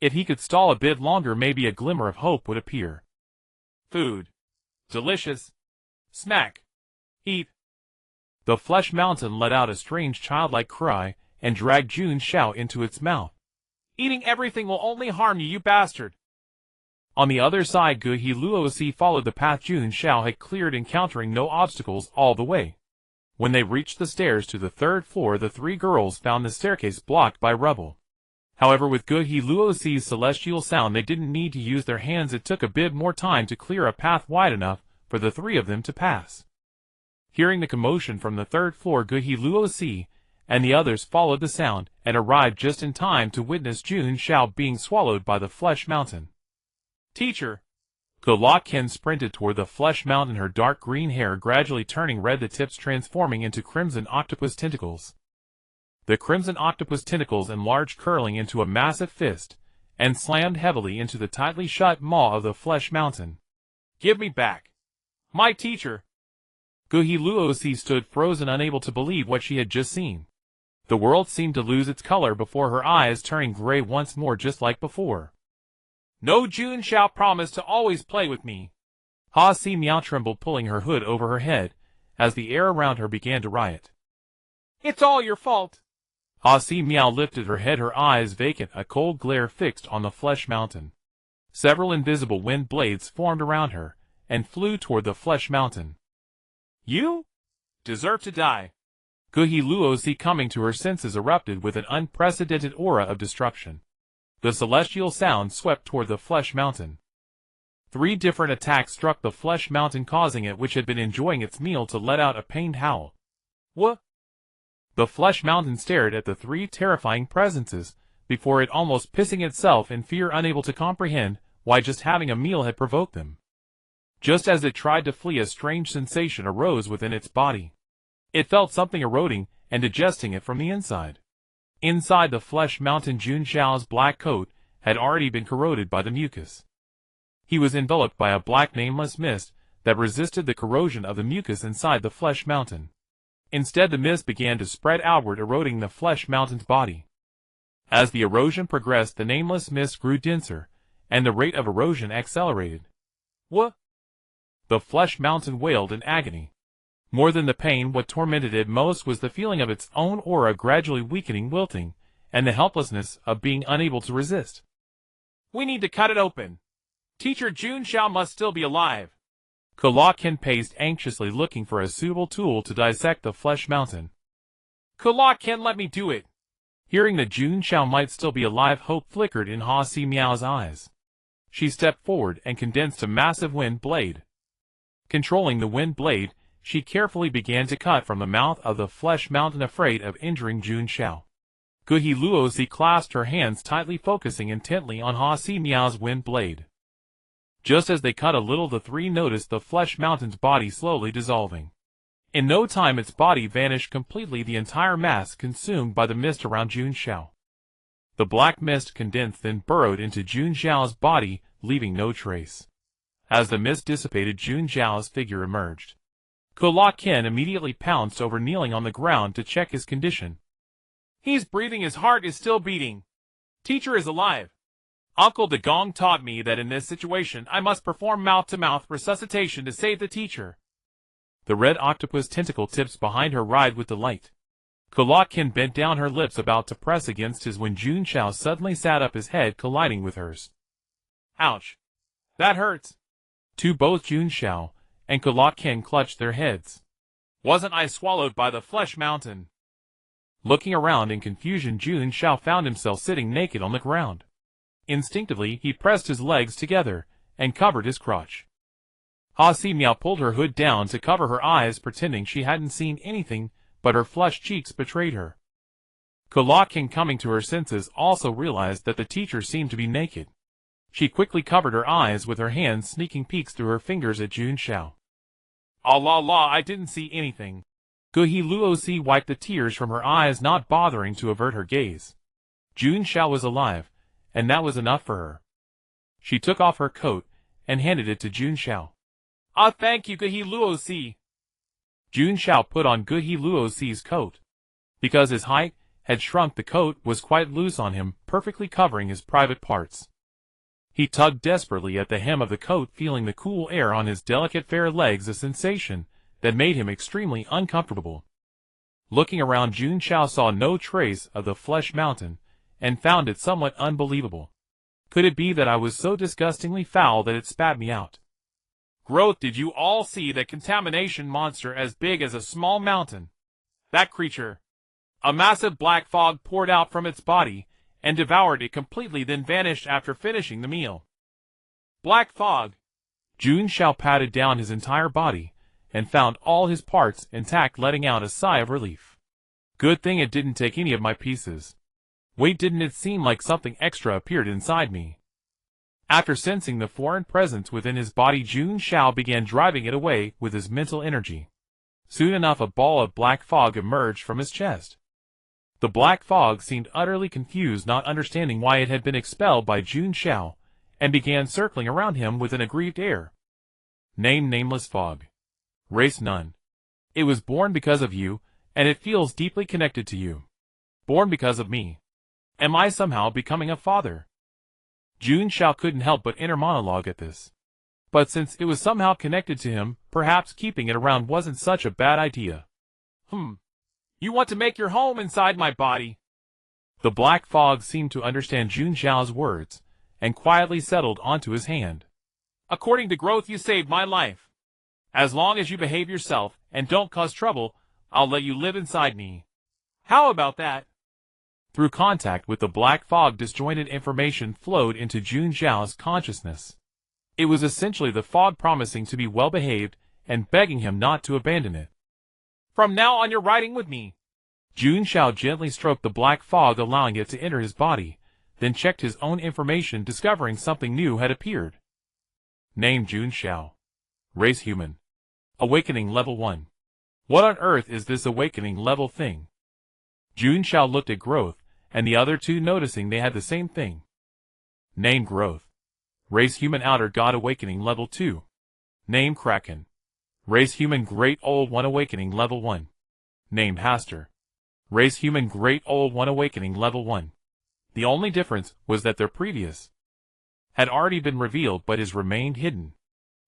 Speaker 1: If he could stall a bit longer, maybe a glimmer of hope would appear.
Speaker 2: Food. Delicious. Smack. Eat.
Speaker 1: The flesh mountain let out a strange childlike cry and dragged Jun Xiao into its mouth.
Speaker 2: Eating everything will only harm you, you bastard. On the other side, Guhi Luosi followed the path Jun Xiao had cleared, encountering no obstacles all the way. When they reached the stairs to the third floor, the three girls found the staircase blocked by rubble. However, with Guhi Luosi's celestial sound, they didn't need to use their hands. It took a bit more time to clear a path wide enough for the three of them to pass. Hearing the commotion from the third floor, Guhi Luosi and the others followed the sound and arrived just in time to witness Jun Xiao being swallowed by the flesh mountain. "Teacher!" Kulaken sprinted toward the flesh mountain, her dark green hair gradually turning red, the tips transforming into crimson octopus tentacles. The crimson octopus tentacles enlarged, curling into a massive fist, and slammed heavily into the tightly shut maw of the flesh mountain. "Give me back my teacher!" Guhi Luosi stood frozen, unable to believe what she had just seen. The world seemed to lose its color before her eyes, turning gray once more just like before. "No, Jun Xiao promised to always play with me." Ha Si Miao trembled, pulling her hood over her head, as the air around her began to riot. "It's all your fault." Ha Si Miao lifted her head, her eyes vacant, a cold glare fixed on the flesh mountain. Several invisible wind blades formed around her, and flew toward the flesh mountain. "You deserve to die." Guhi Luosi, coming to her senses, erupted with an unprecedented aura of destruction. The celestial sound swept toward the flesh mountain. 3 different attacks struck the flesh mountain, causing it, which had been enjoying its meal, to let out a pained howl. "What?" The flesh mountain stared at the 3 terrifying presences, before it almost pissing itself in fear, unable to comprehend why just having a meal had provoked them. Just as it tried to flee, a strange sensation arose within its body. It felt something eroding and digesting it from the inside. Inside the flesh mountain, Jun Xiao's black coat had already been corroded by the mucus. He was enveloped by a black nameless mist that resisted the corrosion of the mucus inside the flesh mountain. Instead, the mist began to spread outward, eroding the flesh mountain's body. As the erosion progressed, the nameless mist grew denser, and the rate of erosion accelerated. "What?" The flesh mountain wailed in agony. More than the pain, what tormented it most was the feeling of its own aura gradually weakening, wilting, and the helplessness of being unable to resist. "We need to cut it open. Teacher Jun Xiao must still be alive." Kulaken paced anxiously, looking for a suitable tool to dissect the flesh mountain. "Kulaken, let me do it." Hearing that Jun Xiao might still be alive, hope flickered in Ha Si Miao's eyes. She stepped forward and condensed a massive wind blade. Controlling the wind blade, she carefully began to cut from the mouth of the flesh mountain, afraid of injuring Jun Xiao. Guhi Luosi clasped her hands tightly, focusing intently on Ha Si Miao's wind blade. Just as they cut a little, the 3 noticed the flesh mountain's body slowly dissolving. In no time, its body vanished completely, the entire mass consumed by the mist around Jun Xiao. The black mist condensed, then burrowed into Jun Xiao's body, leaving no trace. As the mist dissipated, Jun Xiao's figure emerged. Kulaken immediately pounced over, kneeling on the ground to check his condition. "He's breathing, his heart is still beating. Teacher is alive. Uncle De Gong taught me that in this situation I must perform mouth-to-mouth resuscitation to save the teacher." The red octopus tentacle tips behind her writhed with delight. Kulaken bent down, her lips about to press against his, when Jun Xiao suddenly sat up, his head colliding with hers. "Ouch! That hurts!" Both Jun Xiao and Kulaken clutched their heads. "Wasn't I swallowed by the flesh mountain?" Looking around in confusion, Jun Xiao found himself sitting naked on the ground. Instinctively, he pressed his legs together and covered his crotch. Ha Si Miao pulled her hood down to cover her eyes, pretending she hadn't seen anything, but her flushed cheeks betrayed her. Kulaken, coming to her senses, also realized that the teacher seemed to be naked. She quickly covered her eyes with her hands, sneaking peeks through her fingers at Jun Xiao. "Allah, I didn't see anything." Guhi Luosi wiped the tears from her eyes, not bothering to avert her gaze. Jun Xiao was alive, and that was enough for her. She took off her coat and handed it to Jun Xiao. Thank you, Guhi Luosi." Jun Xiao put on Guhi Luosi's coat. Because his height had shrunk, the coat was quite loose on him, perfectly covering his private parts. He tugged desperately at the hem of the coat, feeling the cool air on his delicate fair legs, a sensation that made him extremely uncomfortable. Looking around, Jun Xiao saw no trace of the flesh mountain, and found it somewhat unbelievable.
Speaker 1: Could it be that I was so disgustingly foul that it spat me out?
Speaker 2: Growth, did you all see that contamination monster as big as a small mountain? That creature. A massive black fog poured out from its body and devoured it completely, then vanished after finishing the meal. Black fog.
Speaker 1: Jun Xiao patted down his entire body and found all his parts intact, letting out a sigh of relief. Good thing it didn't take any of my pieces. Wait, didn't it seem like something extra appeared inside me? After sensing the foreign presence within his body, Jun Xiao began driving it away with his mental energy. Soon enough, a ball of black fog emerged from his chest. The black fog seemed utterly confused, not understanding why it had been expelled by Jun Xiao, and began circling around him with an aggrieved air. Name: Nameless Fog. Race: None. It was born because of you, and it feels deeply connected to you. Born because of me. Am I somehow becoming a father? Jun Xiao couldn't help but inner monologue at this. But since it was somehow connected to him, perhaps keeping it around wasn't such a bad idea.
Speaker 2: You want to make your home inside my body?
Speaker 1: The black fog seemed to understand Jun Xiao's words, and quietly settled onto his hand.
Speaker 2: According to Growth, you saved my life. As long as you behave yourself and don't cause trouble, I'll let you live inside me. How about that?
Speaker 1: Through contact with the black fog, disjointed information flowed into Jun Xiao's consciousness. It was essentially the fog promising to be well-behaved and begging him not to abandon it.
Speaker 2: From now on, you're riding with me.
Speaker 1: Jun Xiao gently stroked the black fog, allowing it to enter his body, then checked his own information, discovering something new had appeared. Name: Jun Xiao. Race: Human. Awakening Level 1. What on earth is this awakening level thing? Jun Xiao looked at Growth, and the other two, noticing they had the same thing. Name: Growth. Race: Human. Outer God. Awakening Level 2. Name: Kraken. Race: Human. Great Old One. Awakening Level 1. Name: Haster. Race: Human. Great Old One. Awakening Level 1. The only difference was that their previous had already been revealed, but his remained hidden.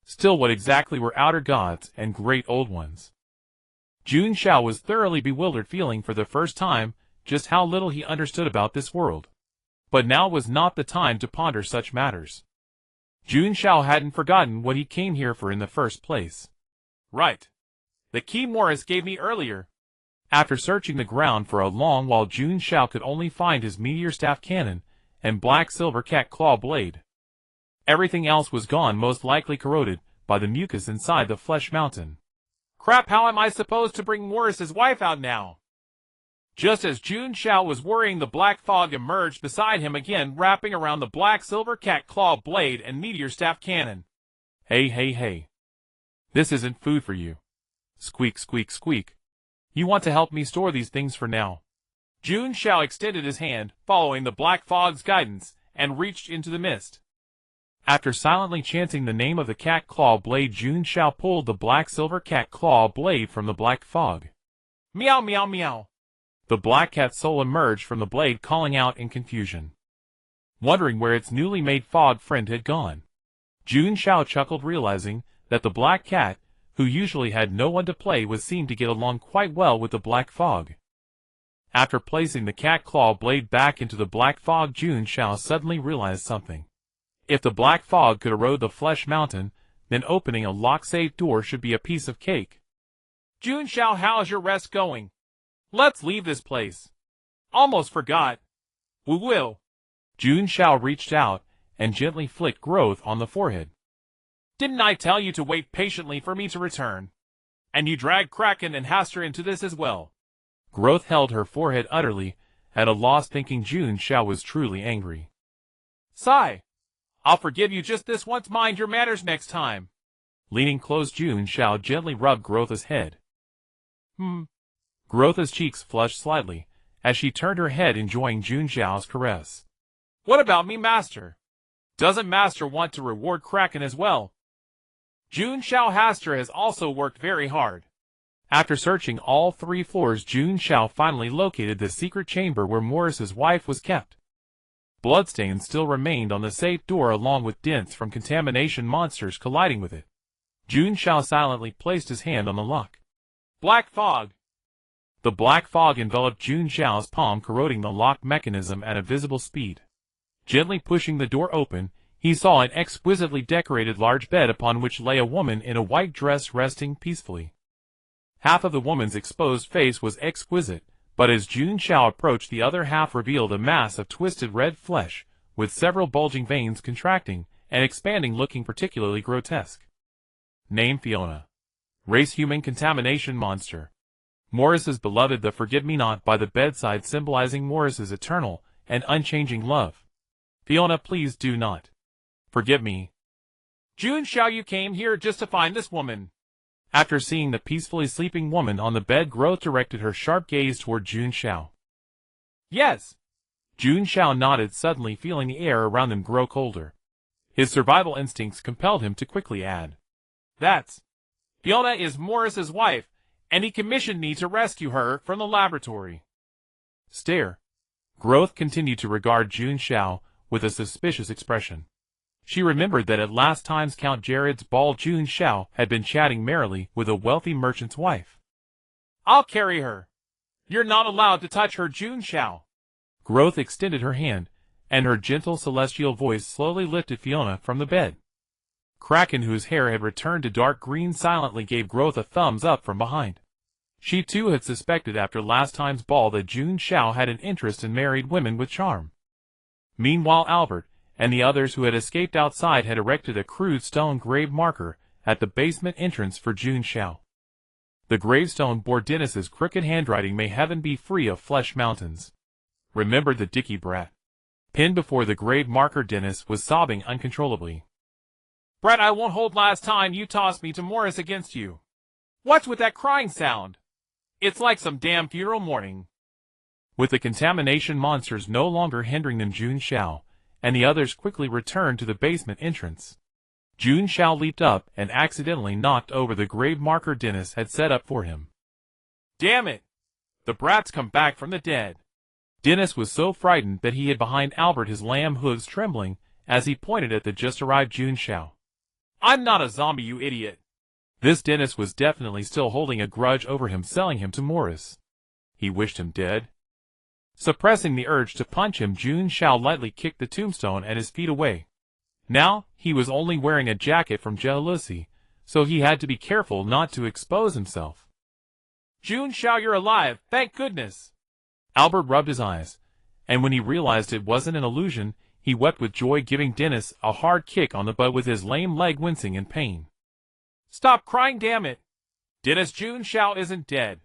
Speaker 1: Still, what exactly were Outer Gods and Great Old Ones? Jun Xiao was thoroughly bewildered, feeling for the first time just how little he understood about this world. But now was not the time to ponder such matters. Jun Xiao hadn't forgotten what he came here for in the first place.
Speaker 2: Right. The key Morris gave me earlier.
Speaker 1: After searching the ground for a long while, Jun Xiao could only find his meteor staff cannon and black silver cat claw blade. Everything else was gone, most likely corroded by the mucus inside the flesh mountain.
Speaker 2: Crap, how am I supposed to bring Morris's wife out now? Just as Jun Xiao was worrying, the black fog emerged beside him again, wrapping around the black silver cat claw blade and meteor staff cannon.
Speaker 1: Hey. This isn't food for you. Squeak, squeak, squeak. You want to help me store these things for now?
Speaker 2: Jun Xiao extended his hand, following the black fog's guidance, and reached into the mist.
Speaker 1: After silently chanting the name of the cat claw blade, Jun Xiao pulled the black silver cat claw blade from the black fog.
Speaker 2: Meow, meow, meow.
Speaker 1: The black cat's soul emerged from the blade, calling out in confusion, wondering where its newly made fog friend had gone. Jun Xiao chuckled, realizing that the black cat, who usually had no one to play with, seemed to get along quite well with the black fog. After placing the cat claw blade back into the black fog, Jun Xiao suddenly realized something. If the black fog could erode the flesh mountain, then opening a lock-safe door should be a piece of cake.
Speaker 2: Jun Xiao, how's your rest going? Let's leave this place. Almost forgot. We will.
Speaker 1: Jun Xiao reached out and gently flicked Growth on the forehead.
Speaker 2: Didn't I tell you to wait patiently for me to return? And you dragged Kraken and Haster into this as well.
Speaker 1: Growth held her forehead, utterly at a loss, thinking Jun Xiao was truly angry.
Speaker 2: Sigh. I'll forgive you just this once. Mind your manners next time.
Speaker 1: Leaning close, Jun Xiao gently rubbed Growth's head. Growth's cheeks flushed slightly as she turned her head, enjoying Jun Xiao's caress.
Speaker 2: What about me, Master? Doesn't Master want to reward Kraken as well? Jun Xiao, Haster has also worked very hard.
Speaker 1: After searching all 3 floors, Jun Xiao finally located the secret chamber where Morris's wife was kept. Bloodstains still remained on the safe door, along with dents from contamination monsters colliding with it. Jun Xiao silently placed his hand on the lock.
Speaker 2: Black fog.
Speaker 1: The black fog enveloped Jun Xiao's palm, corroding the lock mechanism at a visible speed. Gently pushing the door open, he saw an exquisitely decorated large bed upon which lay a woman in a white dress resting peacefully. Half of the woman's exposed face was exquisite, but as Jun Xiao approached, the other half revealed a mass of twisted red flesh, with several bulging veins contracting and expanding, looking particularly grotesque. Name: Fiona. Race: human. Contamination monster. Morris's beloved, the forget-me-not by the bedside, symbolizing Morris's eternal and unchanging love. Fiona, please do not forget me.
Speaker 2: Jun Xiao, you came here just to find this woman.
Speaker 1: After seeing the peacefully sleeping woman on the bed, Growth directed her sharp gaze toward Jun Xiao.
Speaker 2: Yes.
Speaker 1: Jun Xiao nodded, suddenly feeling the air around him grow colder. His survival instincts compelled him to quickly add,
Speaker 2: "That's Fiona is Morris's wife, and he commissioned me to rescue her from the laboratory."
Speaker 1: Stare. Growth continued to regard Jun Xiao with a suspicious expression. She remembered that at last time's Count Jared's ball, Jun Xiao had been chatting merrily with a wealthy merchant's wife.
Speaker 2: "I'll carry her. You're not allowed to touch her, Jun Xiao."
Speaker 1: Growth extended her hand, and her gentle celestial voice slowly lifted Fiona from the bed. Kraken, whose hair had returned to dark green, silently gave Growth a thumbs up from behind. She too had suspected after last time's ball that Jun Xiao had an interest in married women with charm. Meanwhile, Albert and the others who had escaped outside had erected a crude stone grave marker at the basement entrance for Jun Xiao. The gravestone bore Dennis's crooked handwriting, "May heaven be free of flesh mountains. Remember the Dicky brat." Pinned before the grave marker, Dennis was sobbing uncontrollably.
Speaker 2: "Brett, I won't hold last time you tossed me to Morris against you. What's with that crying sound? It's like some damn funeral mourning."
Speaker 1: With the contamination monsters no longer hindering them, Jun Xiao and the others quickly returned to the basement entrance. Jun Xiao leaped up and accidentally knocked over the grave marker Dennis had set up for him.
Speaker 2: "Damn it! The brat's come back from the dead."
Speaker 1: Dennis was so frightened that he hid behind Albert, his lamb hooves trembling as he pointed at the just-arrived Jun Xiao.
Speaker 2: "I'm not a zombie, you idiot."
Speaker 1: This Dennis was definitely still holding a grudge over him selling him to Morris. He wished him dead. Suppressing the urge to punch him, Jun Xiao lightly kicked the tombstone at his feet away. Now, he was only wearing a jacket from jealousy, so he had to be careful not to expose himself.
Speaker 2: "Jun Xiao, you're alive, thank goodness."
Speaker 1: Albert rubbed his eyes, and when he realized it wasn't an illusion, he wept with joy, giving Dennis a hard kick on the butt with his lame leg, wincing in pain.
Speaker 2: "Stop crying, damn it. Dennis, Jun Xiao isn't dead."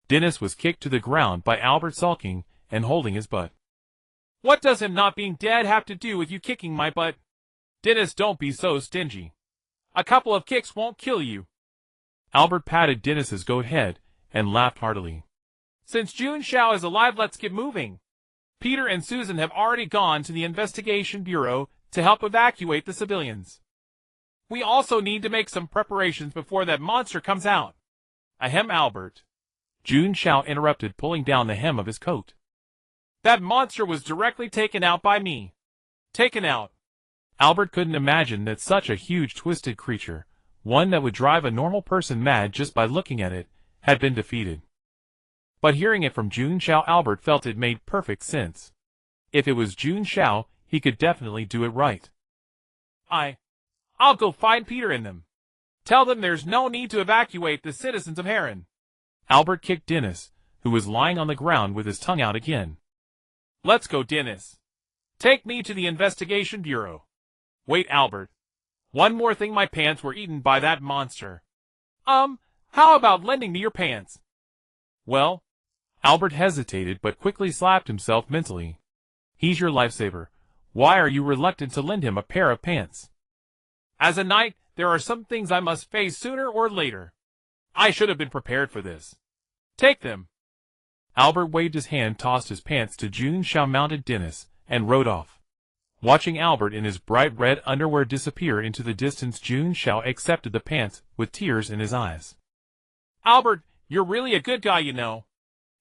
Speaker 1: Dennis was kicked to the ground by Albert, sulking and holding his butt.
Speaker 2: "What does him not being dead have to do with you kicking my butt? Dennis, don't be so stingy. A couple of kicks won't kill you."
Speaker 1: Albert patted Dennis's goat head and laughed heartily.
Speaker 2: "Since Jun Xiao is alive, let's get moving. Peter and Susan have already gone to the Investigation Bureau to help evacuate the civilians. We also need to make some preparations before that monster comes out." "Ahem, Albert."
Speaker 1: Jun Xiao interrupted, pulling down the hem of his coat.
Speaker 2: "That monster was directly taken out by me." "Taken out?"
Speaker 1: Albert couldn't imagine that such a huge twisted creature, one that would drive a normal person mad just by looking at it, had been defeated. But hearing it from Jun Xiao, Albert felt it made perfect sense. If it was Jun Xiao, he could definitely do it right.
Speaker 2: I'll go find Peter and them. Tell them there's no need to evacuate the citizens of Harlan."
Speaker 1: Albert kicked Dennis, who was lying on the ground with his tongue out again.
Speaker 2: "Let's go, Dennis. Take me to the Investigation Bureau." "Wait, Albert. One more thing, my pants were eaten by that monster." How about lending me your pants?"
Speaker 1: "Well," Albert hesitated but quickly slapped himself mentally. "He's your lifesaver. Why are you reluctant to lend him a pair of pants?"
Speaker 2: "As a knight, there are some things I must face sooner or later. I should have been prepared for this. Take them."
Speaker 1: Albert waved his hand, tossed his pants to Jun Xiao, mounted Dennis, and rode off. Watching Albert in his bright red underwear disappear into the distance, Jun Xiao accepted the pants with tears in his eyes.
Speaker 2: "Albert, you're really a good guy, you know."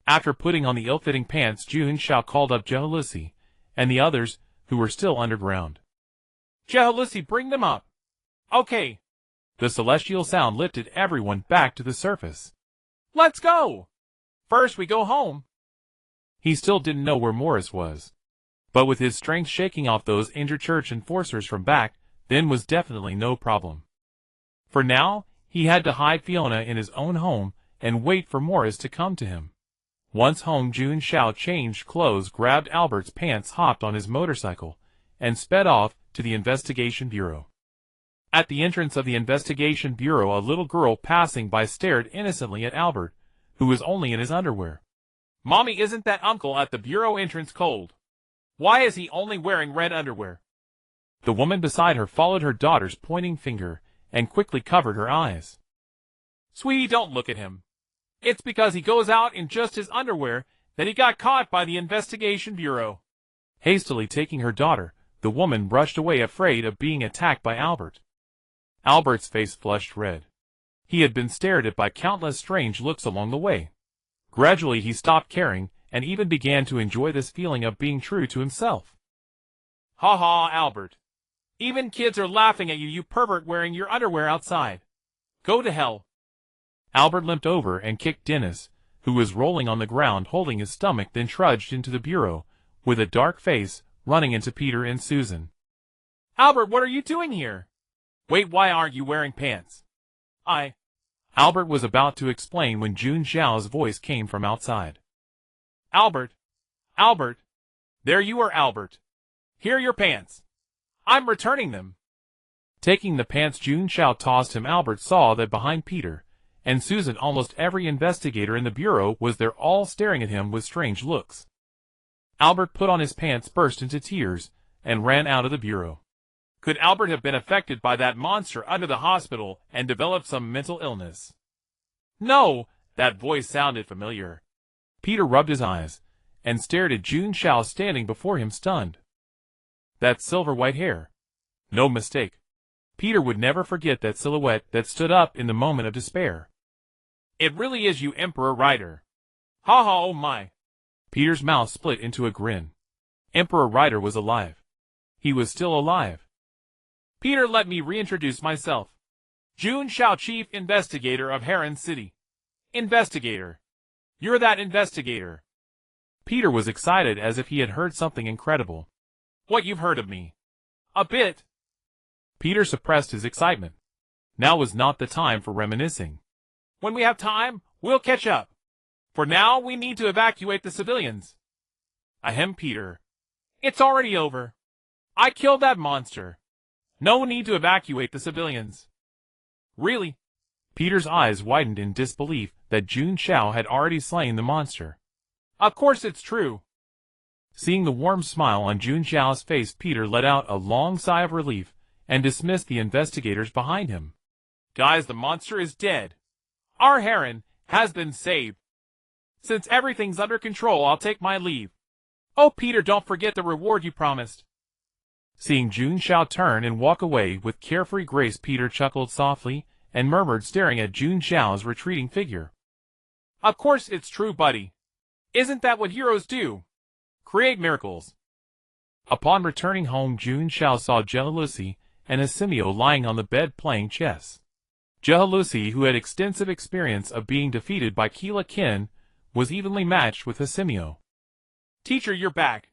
Speaker 1: After putting on the ill-fitting pants, Jun Xiao called up Jealousy and the others, who were still underground.
Speaker 2: "Jealousy, bring them up." "Okay."
Speaker 1: The celestial sound lifted everyone back to the surface.
Speaker 2: "Let's go. First we go home."
Speaker 1: He still didn't know where Morris was. But with his strength shaking off those injured church enforcers from back, then was definitely no problem. For now, he had to hide Fiona in his own home and wait for Morris to come to him. Once home, Jun Xiao changed clothes, grabbed Albert's pants, hopped on his motorcycle, and sped off to the Investigation Bureau. At the entrance of the Investigation Bureau, a little girl passing by stared innocently at Albert, who was only in his underwear.
Speaker 2: "Mommy, isn't that uncle at the bureau entrance cold? Why is he only wearing red underwear?"
Speaker 1: The woman beside her followed her daughter's pointing finger and quickly covered her eyes.
Speaker 2: "Sweetie, don't look at him. It's because he goes out in just his underwear that he got caught by the Investigation Bureau."
Speaker 1: Hastily taking her daughter, the woman brushed away, afraid of being attacked by Albert. Albert's face flushed red. He had been stared at by countless strange looks along the way. Gradually he stopped caring, and even began to enjoy this feeling of being true to himself.
Speaker 2: "Ha ha, Albert. Even kids are laughing at you, you pervert, wearing your underwear outside. Go to hell."
Speaker 1: Albert limped over and kicked Dennis, who was rolling on the ground holding his stomach, then trudged into the bureau, with a dark face, running into Peter and Susan.
Speaker 2: "Albert, what are you doing here? Wait, why aren't you wearing pants?"
Speaker 1: Albert was about to explain when Jun Xiao's voice came from outside.
Speaker 2: Albert! Albert! There you are, Albert. Here are your pants. I'm returning them."
Speaker 1: Taking the pants Jun Xiao tossed him, Albert saw that behind Peter and Susan almost every investigator in the bureau was there, all staring at him with strange looks. Albert put on his pants, burst into tears, and ran out of the bureau.
Speaker 2: Could Albert have been affected by that monster under the hospital and developed some mental illness? No, that voice sounded familiar.
Speaker 1: Peter rubbed his eyes and stared at Jun Xiao standing before him, stunned. That silver-white hair. No mistake. Peter would never forget that silhouette that stood up in the moment of despair.
Speaker 2: "It really is you, Emperor Ryder. Ha ha, oh my."
Speaker 1: Peter's mouth split into a grin. Emperor Ryder was alive. He was still alive.
Speaker 2: "Peter, let me reintroduce myself. Jun Xiao, Chief Investigator of Harlan City. Investigator. You're that investigator."
Speaker 1: Peter was excited as if he had heard something incredible.
Speaker 2: "What, you've heard of me?" "A bit."
Speaker 1: Peter suppressed his excitement. Now was not the time for reminiscing.
Speaker 2: "When we have time, we'll catch up. For now, we need to evacuate the civilians."
Speaker 1: Ahem, Peter.
Speaker 2: "It's already over. I killed that monster. No need to evacuate the civilians." "Really?"
Speaker 1: Peter's eyes widened in disbelief that Jun Xiao had already slain the monster.
Speaker 2: "Of course it's true."
Speaker 1: Seeing the warm smile on Jun Xiao's face, Peter let out a long sigh of relief and dismissed the investigators behind him.
Speaker 2: "Guys, the monster is dead. Our Harlan has been saved. Since everything's under control, I'll take my leave. Oh, Peter, don't forget the reward you promised."
Speaker 1: Seeing Jun Xiao turn and walk away with carefree grace, Peter chuckled softly and murmured, staring at Jun Xiao's retreating figure.
Speaker 2: "Of course it's true, buddy. Isn't that what heroes do? Create miracles."
Speaker 1: Upon returning home, Jun Xiao saw Jehalusi and Asimio lying on the bed playing chess. Jehalusi, who had extensive experience of being defeated by Keela Kin, was evenly matched with Asimio.
Speaker 2: "Teacher, you're back."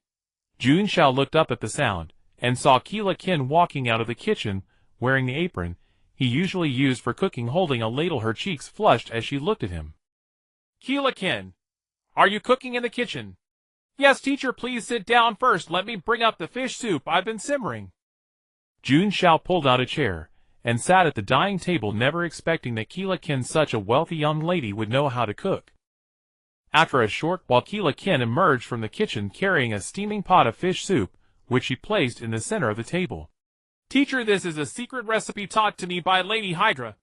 Speaker 1: Jun Xiao looked up at the sound and saw Keela Kin walking out of the kitchen wearing the apron he usually used for cooking, holding a ladle. Her cheeks flushed as she looked at him.
Speaker 2: "Keela Kin, are you cooking in the kitchen?" "Yes, teacher, please sit down first. Let me bring up the fish soup I've been simmering."
Speaker 1: Jun Xiao pulled out a chair and sat at the dining table, never expecting that Keela Kin, such a wealthy young lady, would know how to cook. After a short while, Keela Kin emerged from the kitchen carrying a steaming pot of fish soup, which she placed in the center of the table.
Speaker 2: "Teacher, this is a secret recipe taught to me by Lady Hydra.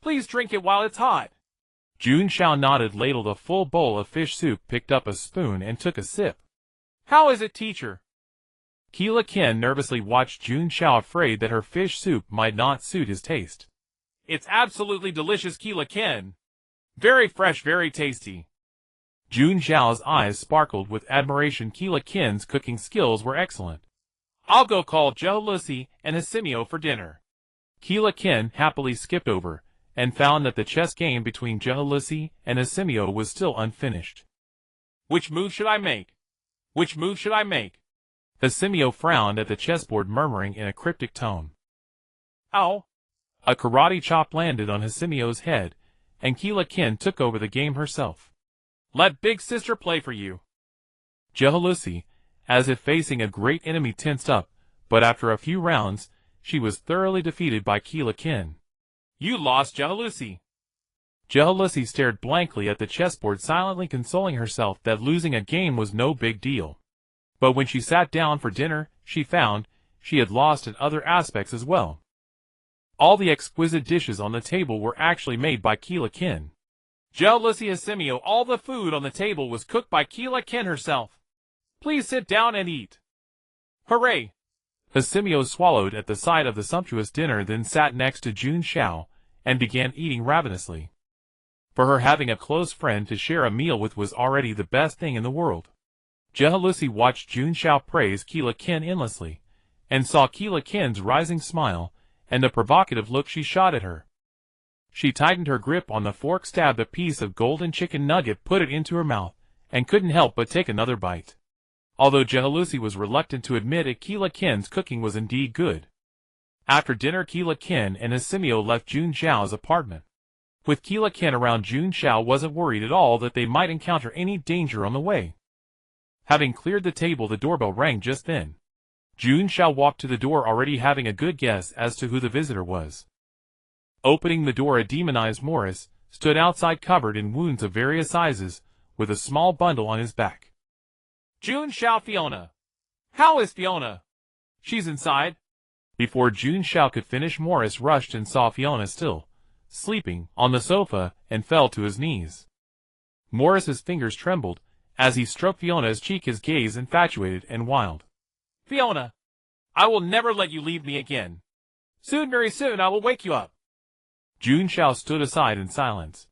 Speaker 2: Please drink it while it's hot."
Speaker 1: Jun Xiao nodded, ladled a full bowl of fish soup, picked up a spoon, and took a sip.
Speaker 2: "How is it, teacher?"
Speaker 1: Keela Kin nervously watched Jun Xiao, afraid that her fish soup might not suit his taste.
Speaker 2: "It's absolutely delicious, Keela Kin. Very fresh, very tasty."
Speaker 1: Jun Xiao's eyes sparkled with admiration. Keela Kin's cooking skills were excellent.
Speaker 2: "I'll go call Jehalusi and Asimio for dinner."
Speaker 1: Keela Kin happily skipped over and found that the chess game between Jehalusi and Asimio was still unfinished.
Speaker 2: "Which move should I make? Which move should I make?"
Speaker 1: Hisimio frowned at the chessboard, murmuring in a cryptic tone.
Speaker 2: Ow!
Speaker 1: A karate chop landed on Hisimio's head, and Keela Kin took over the game herself.
Speaker 2: Let big sister play for you.
Speaker 1: Jehalusi, as if facing a great enemy, tensed up, but after a few rounds, she was thoroughly defeated by Keela Kin.
Speaker 2: You lost, Jehalusi.
Speaker 1: Jehalusi stared blankly at the chessboard, silently consoling herself that losing a game was no big deal. But when she sat down for dinner, she found she had lost in other aspects as well. All the exquisite dishes on the table were actually made by Keela Kin.
Speaker 2: Jealousy Hisimio, all the food on the table was cooked by Keela Kin herself. Please sit down and eat. Hooray!
Speaker 1: Hisimio swallowed at the sight of the sumptuous dinner, then sat next to Jun Xiao, and began eating ravenously. For her, having a close friend to share a meal with was already the best thing in the world. Jehalusi watched Jun Xiao praise Keela Kin endlessly, and saw Keela Kin's rising smile, and the provocative look she shot at her. She tightened her grip on the fork, stabbed a piece of golden chicken nugget, put it into her mouth, and couldn't help but take another bite. Although Jehalusi was reluctant to admit it, Keela Kin's cooking was indeed good. After dinner, Keela Kin and Hisimio left Jun Xiao's apartment. With Keela Kin around, Jun Xiao wasn't worried at all that they might encounter any danger on the way. Having cleared the table, the doorbell rang just then. Jun Xiao walked to the door, already having a good guess as to who the visitor was. Opening the door, a demonized Morris stood outside, covered in wounds of various sizes, with a small bundle on his back.
Speaker 2: Jun Xiao, Fiona. How is Fiona? She's inside.
Speaker 1: Before Jun Xiao could finish, Morris rushed and saw Fiona still sleeping on the sofa and fell to his knees. Morris's fingers trembled as he stroked Fiona's cheek, his gaze infatuated and wild.
Speaker 2: Fiona, I will never let you leave me again. Soon, very soon, I will wake you up.
Speaker 1: Jun Xiao stood aside in silence.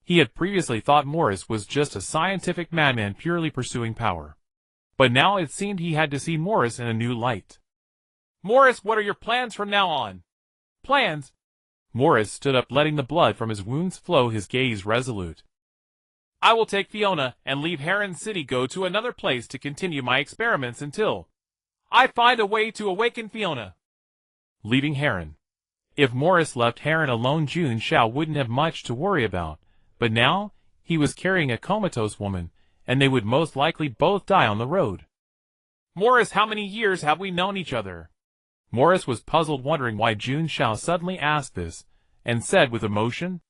Speaker 1: He had previously thought Morris was just a scientific madman purely pursuing power. But now it seemed he had to see Morris in a new light.
Speaker 2: Morris, what are your plans from now on? Plans?
Speaker 1: Morris stood up, letting the blood from his wounds flow, his gaze resolute.
Speaker 2: I will take Fiona and leave Harlan City, go to another place to continue my experiments until I find a way to awaken Fiona.
Speaker 1: Leaving Harlan. If Morris left Harlan alone, Jun Xiao wouldn't have much to worry about, but now he was carrying a comatose woman, and they would most likely both die on the road.
Speaker 2: Morris, how many years have we known each other?
Speaker 1: Morris was puzzled, wondering why Jun Xiao suddenly asked this, and said with emotion,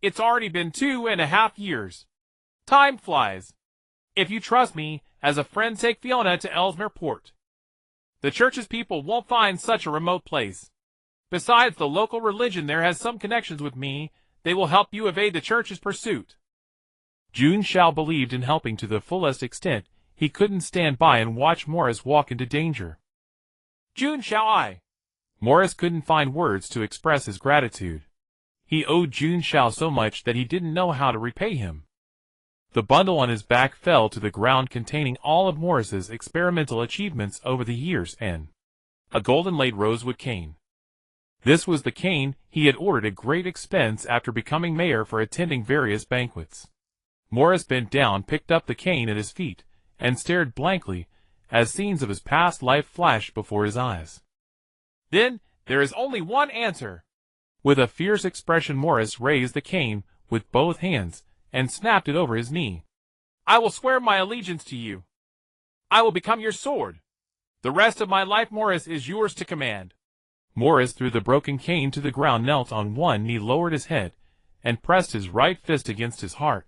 Speaker 2: It's already been 2.5 years. Time flies. If you trust me, as a friend, take Fiona to Ellesmere Port. The church's people won't find such a remote place. Besides, the local religion there has some connections with me. They will help you evade the church's pursuit.
Speaker 1: Jun Xiao believed in helping to the fullest extent. He couldn't stand by and watch Morris walk into danger.
Speaker 2: Jun Xiao,
Speaker 1: Morris couldn't find words to express his gratitude. He owed Jun Xiao so much that he didn't know how to repay him. The bundle on his back fell to the ground, containing all of Morris's experimental achievements over the years and a golden-laid rosewood cane. This was the cane he had ordered at great expense after becoming mayor for attending various banquets. Morris bent down, picked up the cane at his feet, and stared blankly as scenes of his past life flashed before his eyes.
Speaker 2: Then, there is only one answer.
Speaker 1: With a fierce expression, Morris raised the cane with both hands and snapped it over his knee.
Speaker 2: I will swear my allegiance to you. I will become your sword. The rest of my life, Morris, is yours to command.
Speaker 1: Morris threw the broken cane to the ground, knelt on one knee, lowered his head, and pressed his right fist against his heart.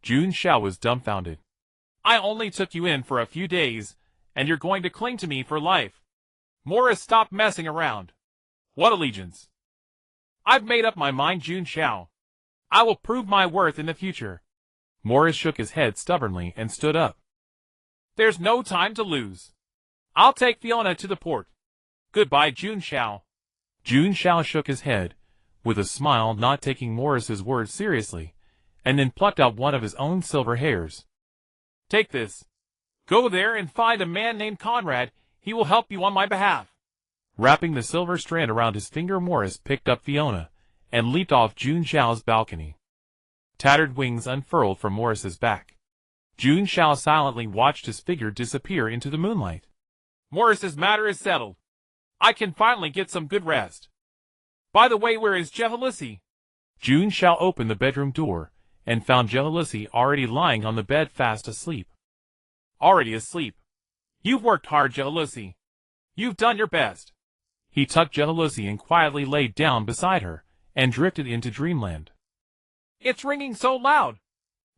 Speaker 1: Jun Xiao was dumbfounded.
Speaker 2: I only took you in for a few days, and you're going to cling to me for life. Morris, stop messing around. What allegiance? I've made up my mind, Jun Xiao. I will prove my worth in the future.
Speaker 1: Morris shook his head stubbornly and stood up.
Speaker 2: There's no time to lose. I'll take Fiona to the port. Goodbye, Jun Xiao.
Speaker 1: Jun Xiao shook his head, with a smile, not taking Morris's words seriously, and then plucked out one of his own silver hairs.
Speaker 2: Take this. Go there and find a man named Conrad. He will help you on my behalf.
Speaker 1: Wrapping the silver strand around his finger, Morris picked up Fiona and leaped off Jun Xiao's balcony. Tattered wings unfurled from Morris's back. Jun Xiao silently watched his figure disappear into the moonlight.
Speaker 2: Morris's matter is settled. I can finally get some good rest. By the way, where is Jealousy?
Speaker 1: Jun Xiao opened the bedroom door and found Jealousy already lying on the bed fast asleep.
Speaker 2: Already asleep. You've worked hard, Jealousy. You've done your best.
Speaker 1: He tucked Jealousy and quietly laid down beside her and drifted into dreamland.
Speaker 2: It's ringing so loud.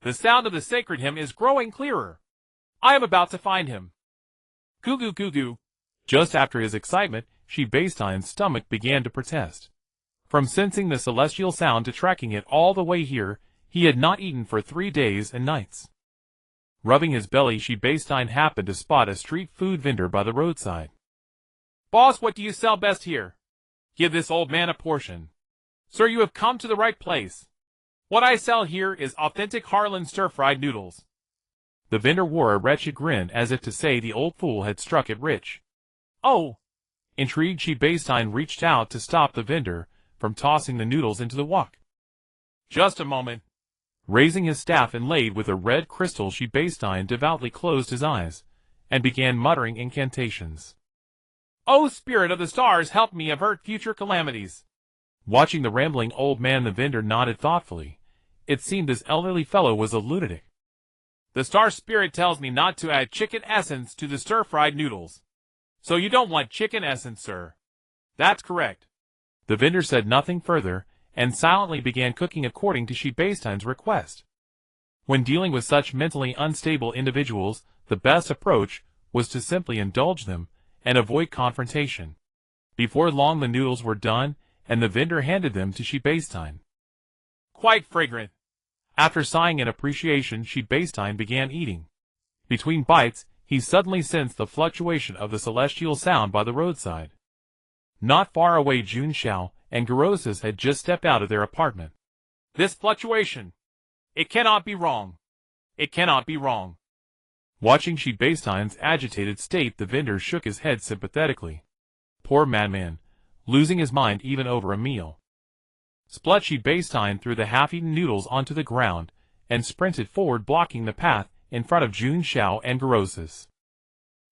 Speaker 2: The sound of the sacred hymn is growing clearer. I am about to find him. Goo goo goo goo.
Speaker 1: Just after his excitement, Shibestein's stomach began to protest. From sensing the celestial sound to tracking it all the way here, he had not eaten for 3 days and nights. Rubbing his belly, Shibestein happened to spot a street food vendor by the roadside.
Speaker 2: Boss, what do you sell best here? Give this old man a portion. Sir, you have come to the right place. What I sell here is authentic Harlan stir-fried noodles.
Speaker 1: The vendor wore a wretched grin as if to say the old fool had struck it rich.
Speaker 2: Oh!
Speaker 1: Intrigued, Shibestein reached out to stop the vendor from tossing the noodles into the wok.
Speaker 2: Just a moment.
Speaker 1: Raising his staff inlaid with a red crystal, Shibestein devoutly closed his eyes and began muttering incantations.
Speaker 2: O spirit of the stars, help me avert future calamities.
Speaker 1: Watching the rambling old man, the vendor nodded thoughtfully. It seemed this elderly fellow was a lunatic.
Speaker 2: The star spirit tells me not to add chicken essence to the stir-fried noodles. So you don't want chicken essence, sir. That's correct.
Speaker 1: The vendor said nothing further and silently began cooking according to Shibestein's request. When dealing with such mentally unstable individuals, the best approach was to simply indulge them and avoid confrontation. Before long the noodles were done, and the vendor handed them to Shibestein.
Speaker 2: Quite fragrant.
Speaker 1: After sighing in appreciation, Shibestein began eating. Between bites, he suddenly sensed the fluctuation of the celestial sound by the roadside. Not far away, Jun Xiao and Garoses had just stepped out of their apartment.
Speaker 2: This fluctuation. It cannot be wrong. It cannot be wrong.
Speaker 1: Watching Shibestein's agitated state, the vendor shook his head sympathetically. Poor madman, losing his mind even over a meal. Splut! Shibestein threw the half-eaten noodles onto the ground and sprinted forward, blocking the path in front of Jun Xiao and Garoses.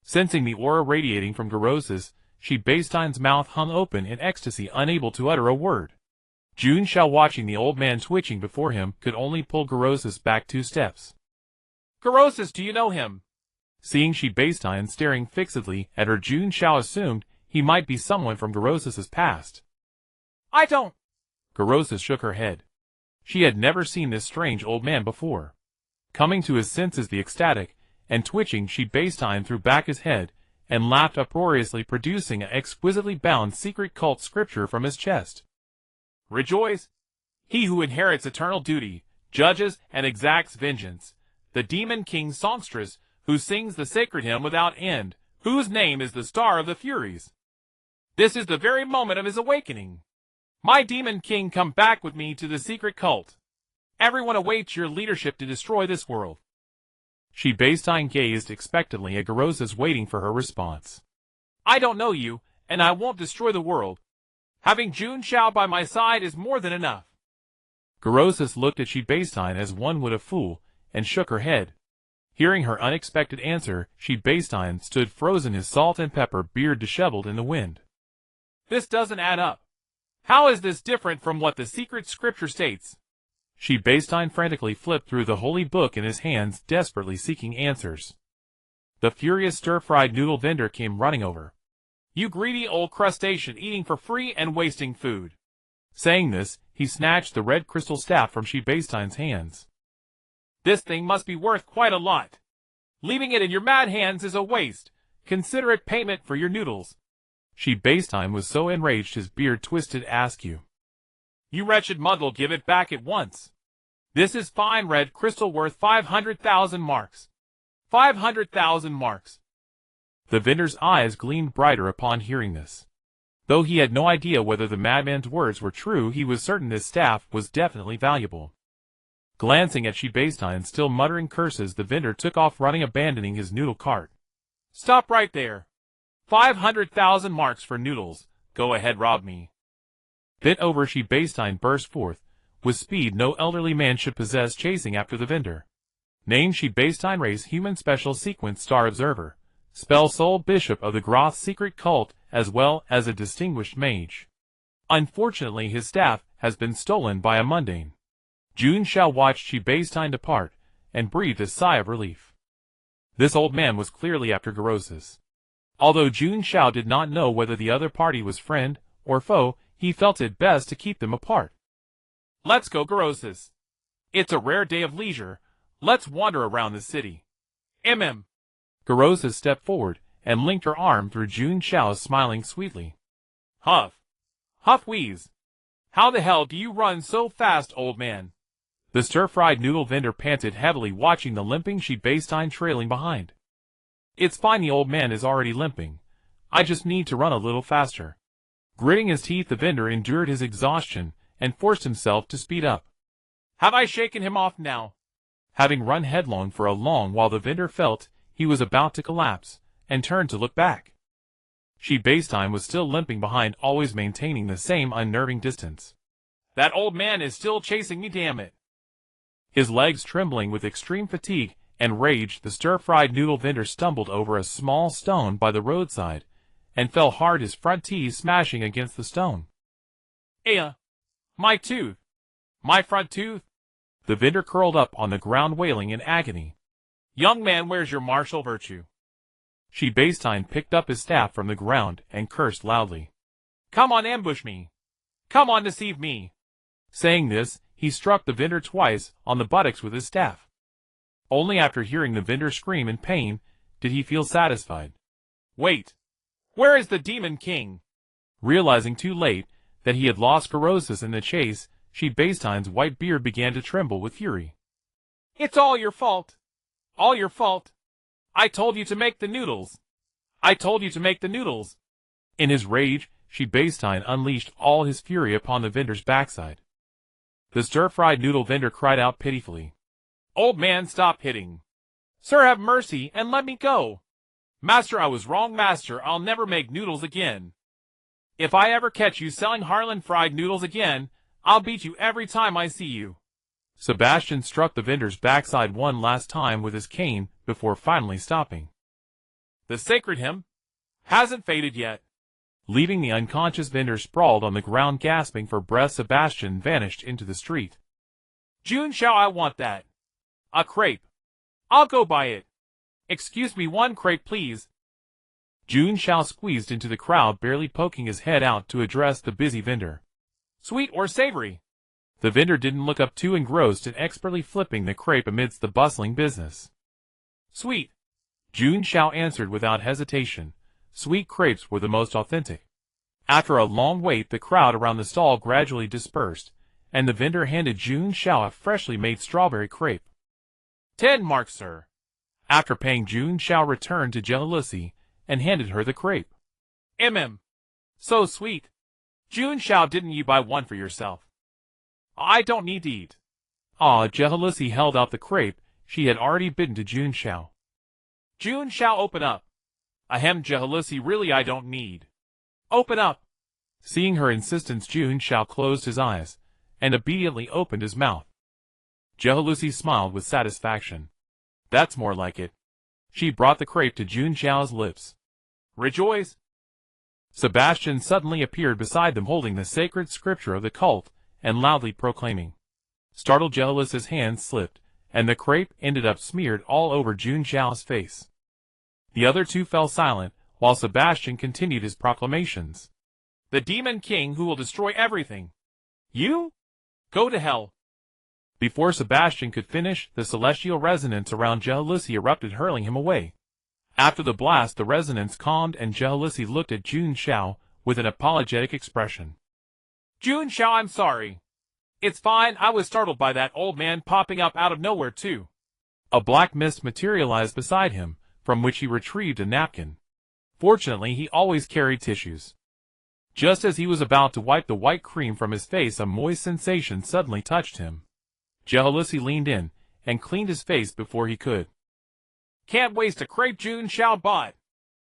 Speaker 1: Sensing the aura radiating from Garoses, Shibestein's mouth hung open in ecstasy, unable to utter a word. Jun Xiao, watching the old man twitching before him, could only pull Garoses back 2 steps.
Speaker 2: Garoses, do you know him?
Speaker 1: Seeing Shibestein staring fixedly at her, Jun Xiao assumed he might be someone from Garoses' past.
Speaker 2: I don't.
Speaker 1: Garoses shook her head. She had never seen this strange old man before. Coming to his senses, the ecstatic and twitching Shibestein threw back his head and laughed uproariously, producing an exquisitely bound secret cult scripture from his chest.
Speaker 2: Rejoice! He who inherits eternal duty, judges and exacts vengeance, the demon king songstress, who sings the sacred hymn without end, whose name is the Star of the Furies. This is the very moment of his awakening. My demon king, come back with me to the secret cult. Everyone awaits your leadership to destroy this world.
Speaker 1: Shibestein gazed expectantly at Garoses, waiting for her response.
Speaker 2: I don't know you, and I won't destroy the world. Having Jun Xiao by my side is more than enough.
Speaker 1: Garoses looked at Shibestein as one would a fool, and shook her head. Hearing her unexpected answer, Shibestein stood frozen, his salt and pepper beard disheveled in the wind.
Speaker 2: This doesn't add up. How is this different from what the secret scripture states?
Speaker 1: Shibestein frantically flipped through the holy book in his hands, desperately seeking answers. The furious stir-fried noodle vendor came running over.
Speaker 2: You greedy old crustacean, eating for free and wasting food.
Speaker 1: Saying this, he snatched the red crystal staff from Shibestein's hands.
Speaker 2: This thing must be worth quite a lot. Leaving it in your mad hands is a waste. Consider it payment for your noodles.
Speaker 1: Shibestein was so enraged his beard twisted askew.
Speaker 2: You wretched muddle, give it back at once. This is fine red crystal worth 500,000 marks. 500,000 marks.
Speaker 1: The vendor's eyes gleamed brighter upon hearing this. Though he had no idea whether the madman's words were true, he was certain this staff was definitely valuable. Glancing at Shibestein, still muttering curses, the vendor took off running, abandoning his noodle cart.
Speaker 2: Stop right there. 500,000 marks for noodles. Go ahead, rob me.
Speaker 1: Bent over, Shibestein burst forth, with speed no elderly man should possess, chasing after the vendor. Name: Shibestein, race human, special sequence, star observer, Spell Soul Bishop of the Groth's secret cult, as well as a distinguished mage. Unfortunately, his staff has been stolen by a mundane. Jun Xiao watched Sebastian depart, and breathed a sigh of relief. This old man was clearly after Garoses. Although Jun Xiao did not know whether the other party was friend or foe, he felt it best to keep them apart.
Speaker 2: Let's go, Garoses. It's a rare day of leisure. Let's wander around the city.
Speaker 1: Garoses stepped forward and linked her arm through Jun Xiao's, smiling sweetly.
Speaker 2: Huff. Huff wheeze. How the hell do you run so fast, old man?
Speaker 1: The stir-fried noodle vendor panted heavily, watching the limping Sebastian trailing behind. It's fine, the old man is already limping. I just need to run a little faster. Gritting his teeth, the vendor endured his exhaustion and forced himself to speed up.
Speaker 2: Have I shaken him off now?
Speaker 1: Having run headlong for a long while, the vendor felt he was about to collapse, and turned to look back. Sebastian was still limping behind, always maintaining the same unnerving distance.
Speaker 2: That old man is still chasing me, damn it.
Speaker 1: His legs trembling with extreme fatigue and rage, the stir-fried noodle vendor stumbled over a small stone by the roadside, and fell hard, his front teeth smashing against the stone.
Speaker 2: My tooth! My front tooth!
Speaker 1: The vendor curled up on the ground, wailing in agony.
Speaker 2: Young man, where's your martial virtue?
Speaker 1: Sebastian picked up his staff from the ground and cursed loudly.
Speaker 2: Come on, ambush me! Come on, deceive me!
Speaker 1: Saying this, he struck the vendor twice on the buttocks with his staff. Only after hearing the vendor scream in pain did he feel satisfied.
Speaker 2: Wait! Where is the Demon King?
Speaker 1: Realizing too late that he had lost Garoses in the chase, Sebastian's white beard began to tremble with fury.
Speaker 2: It's all your fault! All your fault! I told you to make the noodles! I told you to make the noodles!
Speaker 1: In his rage, Sebastian unleashed all his fury upon the vendor's backside. The stir-fried noodle vendor cried out pitifully.
Speaker 2: Old man, stop hitting! Sir, have mercy and let me go! Master, I was wrong, master, I'll never make noodles again. If I ever catch you selling Harlan fried noodles again, I'll beat you every time I see you.
Speaker 1: Sebastian struck the vendor's backside one last time with his cane before finally stopping.
Speaker 2: The sacred hymn hasn't faded yet.
Speaker 1: Leaving the unconscious vendor sprawled on the ground gasping for breath, Sebastian vanished into the street.
Speaker 2: Jun Xiao, I want that. A crepe. I'll go buy it. Excuse me, one crepe, please.
Speaker 1: Jun Xiao squeezed into the crowd, barely poking his head out to address the busy vendor.
Speaker 2: Sweet or savory?
Speaker 1: The vendor didn't look up, too engrossed in expertly flipping the crepe amidst the bustling business.
Speaker 2: Sweet.
Speaker 1: Jun Xiao answered without hesitation. Sweet crepes were the most authentic. After a long wait, the crowd around the stall gradually dispersed, and the vendor handed Jun Xiao a freshly made strawberry crepe.
Speaker 2: 10 marks, sir.
Speaker 1: After paying, Jun Xiao returned to Jealousy and handed her the crepe.
Speaker 2: So sweet. Jun Xiao, didn't you buy one for yourself? I don't need to eat.
Speaker 1: Jealousy held out the crepe she had already bitten to Jun Xiao.
Speaker 2: Jun Xiao, open up. Ahem, Jealousy, really I don't need. Open up.
Speaker 1: Seeing her insistence, Jun Xiao closed his eyes and obediently opened his mouth. Jealousy smiled with satisfaction. That's more like it. She brought the crepe to Jun Xiao's lips.
Speaker 2: Rejoice!
Speaker 1: Sebastian suddenly appeared beside them, holding the sacred scripture of the cult and loudly proclaiming. Startled, Jealousy's hands slipped, and the crepe ended up smeared all over Jun Xiao's face. The other two fell silent, while Sebastian continued his proclamations.
Speaker 2: The Demon King who will destroy everything. You? Go to hell.
Speaker 1: Before Sebastian could finish, the celestial resonance around Jealousy erupted, hurling him away. After the blast, the resonance calmed, and Jealousy looked at Jun Xiao with an apologetic expression.
Speaker 2: Jun Xiao, I'm sorry. It's fine, I was startled by that old man popping up out of nowhere too.
Speaker 1: A black mist materialized beside him, from which he retrieved a napkin. Fortunately, he always carried tissues. Just as he was about to wipe the white cream from his face, a moist sensation suddenly touched him. Jealousy leaned in and cleaned his face before he could.
Speaker 2: Can't waste a crepe, Jun Xiao bought.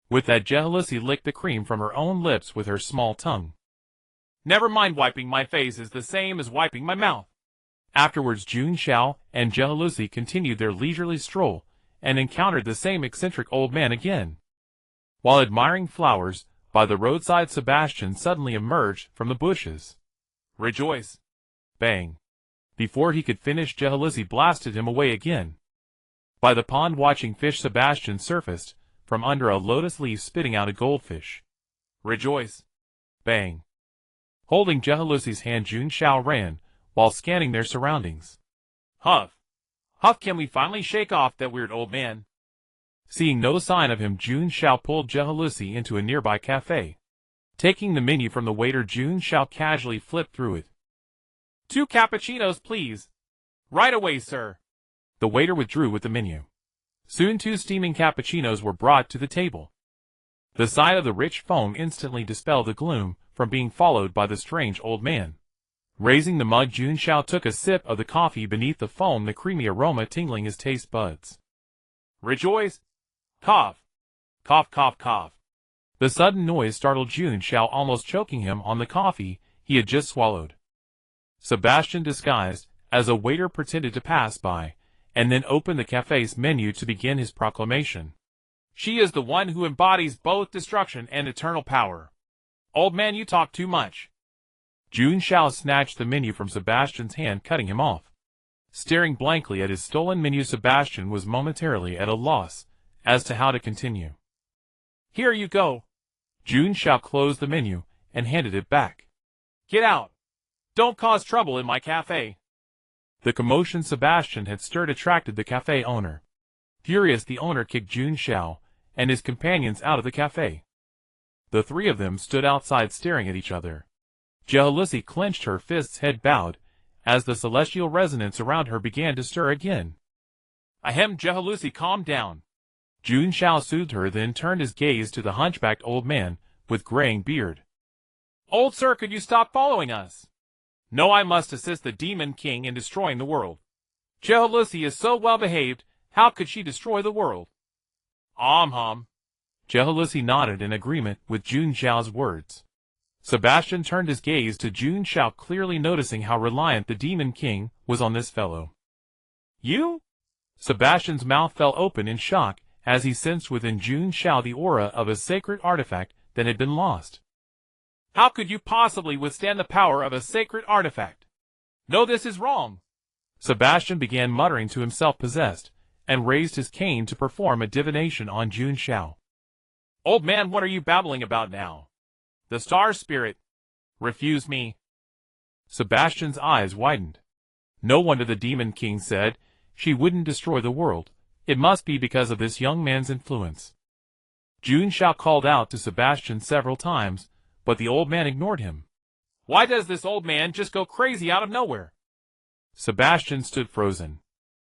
Speaker 1: With that, Jealousy licked the cream from her own lips with her small tongue.
Speaker 2: Never mind, wiping my face is the same as wiping my mouth.
Speaker 1: Afterwards, Jun Xiao and Jealousy continued their leisurely stroll and encountered the same eccentric old man again. While admiring flowers by the roadside, Sebastian suddenly emerged from the bushes.
Speaker 2: Rejoice!
Speaker 1: Bang! Before he could finish, Jealousy blasted him away again. By the pond, watching fish, Sebastian surfaced from under a lotus leaf, spitting out a goldfish.
Speaker 2: Rejoice!
Speaker 1: Bang! Holding Jealousy's hand, Jun Xiao ran, while scanning their surroundings.
Speaker 2: Huff! Huff, can we finally shake off that weird old man?
Speaker 1: Seeing no sign of him, Jun Xiao pulled Jealousy into a nearby cafe. Taking the menu from the waiter, Jun Xiao casually flipped through it.
Speaker 2: 2 cappuccinos, please. Right away, sir.
Speaker 1: The waiter withdrew with the menu. Soon 2 steaming cappuccinos were brought to the table. The sight of the rich foam instantly dispelled the gloom from being followed by the strange old man. Raising the mug, Jun Xiao took a sip of the coffee beneath the foam, the creamy aroma tingling his taste buds.
Speaker 2: Rejoice! Cough! Cough, cough, cough.
Speaker 1: The sudden noise startled Jun Xiao, almost choking him on the coffee he had just swallowed. Sebastian, disguised as a waiter, pretended to pass by, and then opened the cafe's menu to begin his proclamation.
Speaker 2: She is the one who embodies both destruction and eternal power. Old man, you talk too much.
Speaker 1: Jun Xiao snatched the menu from Sebastian's hand, cutting him off. Staring blankly at his stolen menu, Sebastian was momentarily at a loss as to how to continue.
Speaker 2: Here you go.
Speaker 1: Jun Xiao closed the menu and handed it back.
Speaker 2: Get out. Don't cause trouble in my cafe.
Speaker 1: The commotion Sebastian had stirred attracted the cafe owner. Furious, the owner kicked Jun Xiao and his companions out of the cafe. The 3 of them stood outside staring at each other. Jealousy clenched her fists, head bowed, as the celestial resonance around her began to stir again.
Speaker 2: Ahem, Jealousy, calm down.
Speaker 1: Jun Xiao soothed her, then turned his gaze to the hunchbacked old man with graying beard.
Speaker 2: Old sir, could you stop following us? No, I must assist the Demon King in destroying the world. Jealousy is so well behaved, how could she destroy the world? Hum.
Speaker 1: Jealousy nodded in agreement with Jun Xiao's words. Sebastian turned his gaze to Jun Xiao, clearly noticing how reliant the Demon King was on this fellow.
Speaker 2: You?
Speaker 1: Sebastian's mouth fell open in shock as he sensed within Jun Xiao the aura of a sacred artifact that had been lost.
Speaker 2: How could you possibly withstand the power of a sacred artifact? No, this is wrong.
Speaker 1: Sebastian began muttering to himself, possessed, and raised his cane to perform a divination on Jun Xiao.
Speaker 2: Old man, what are you babbling about now? The star spirit refused me.
Speaker 1: Sebastian's eyes widened. No wonder the Demon King said she wouldn't destroy the world. It must be because of this young man's influence. Jun Xiao called out to Sebastian several times, but the old man ignored him.
Speaker 2: Why does this old man just go crazy out of nowhere?
Speaker 1: Sebastian stood frozen.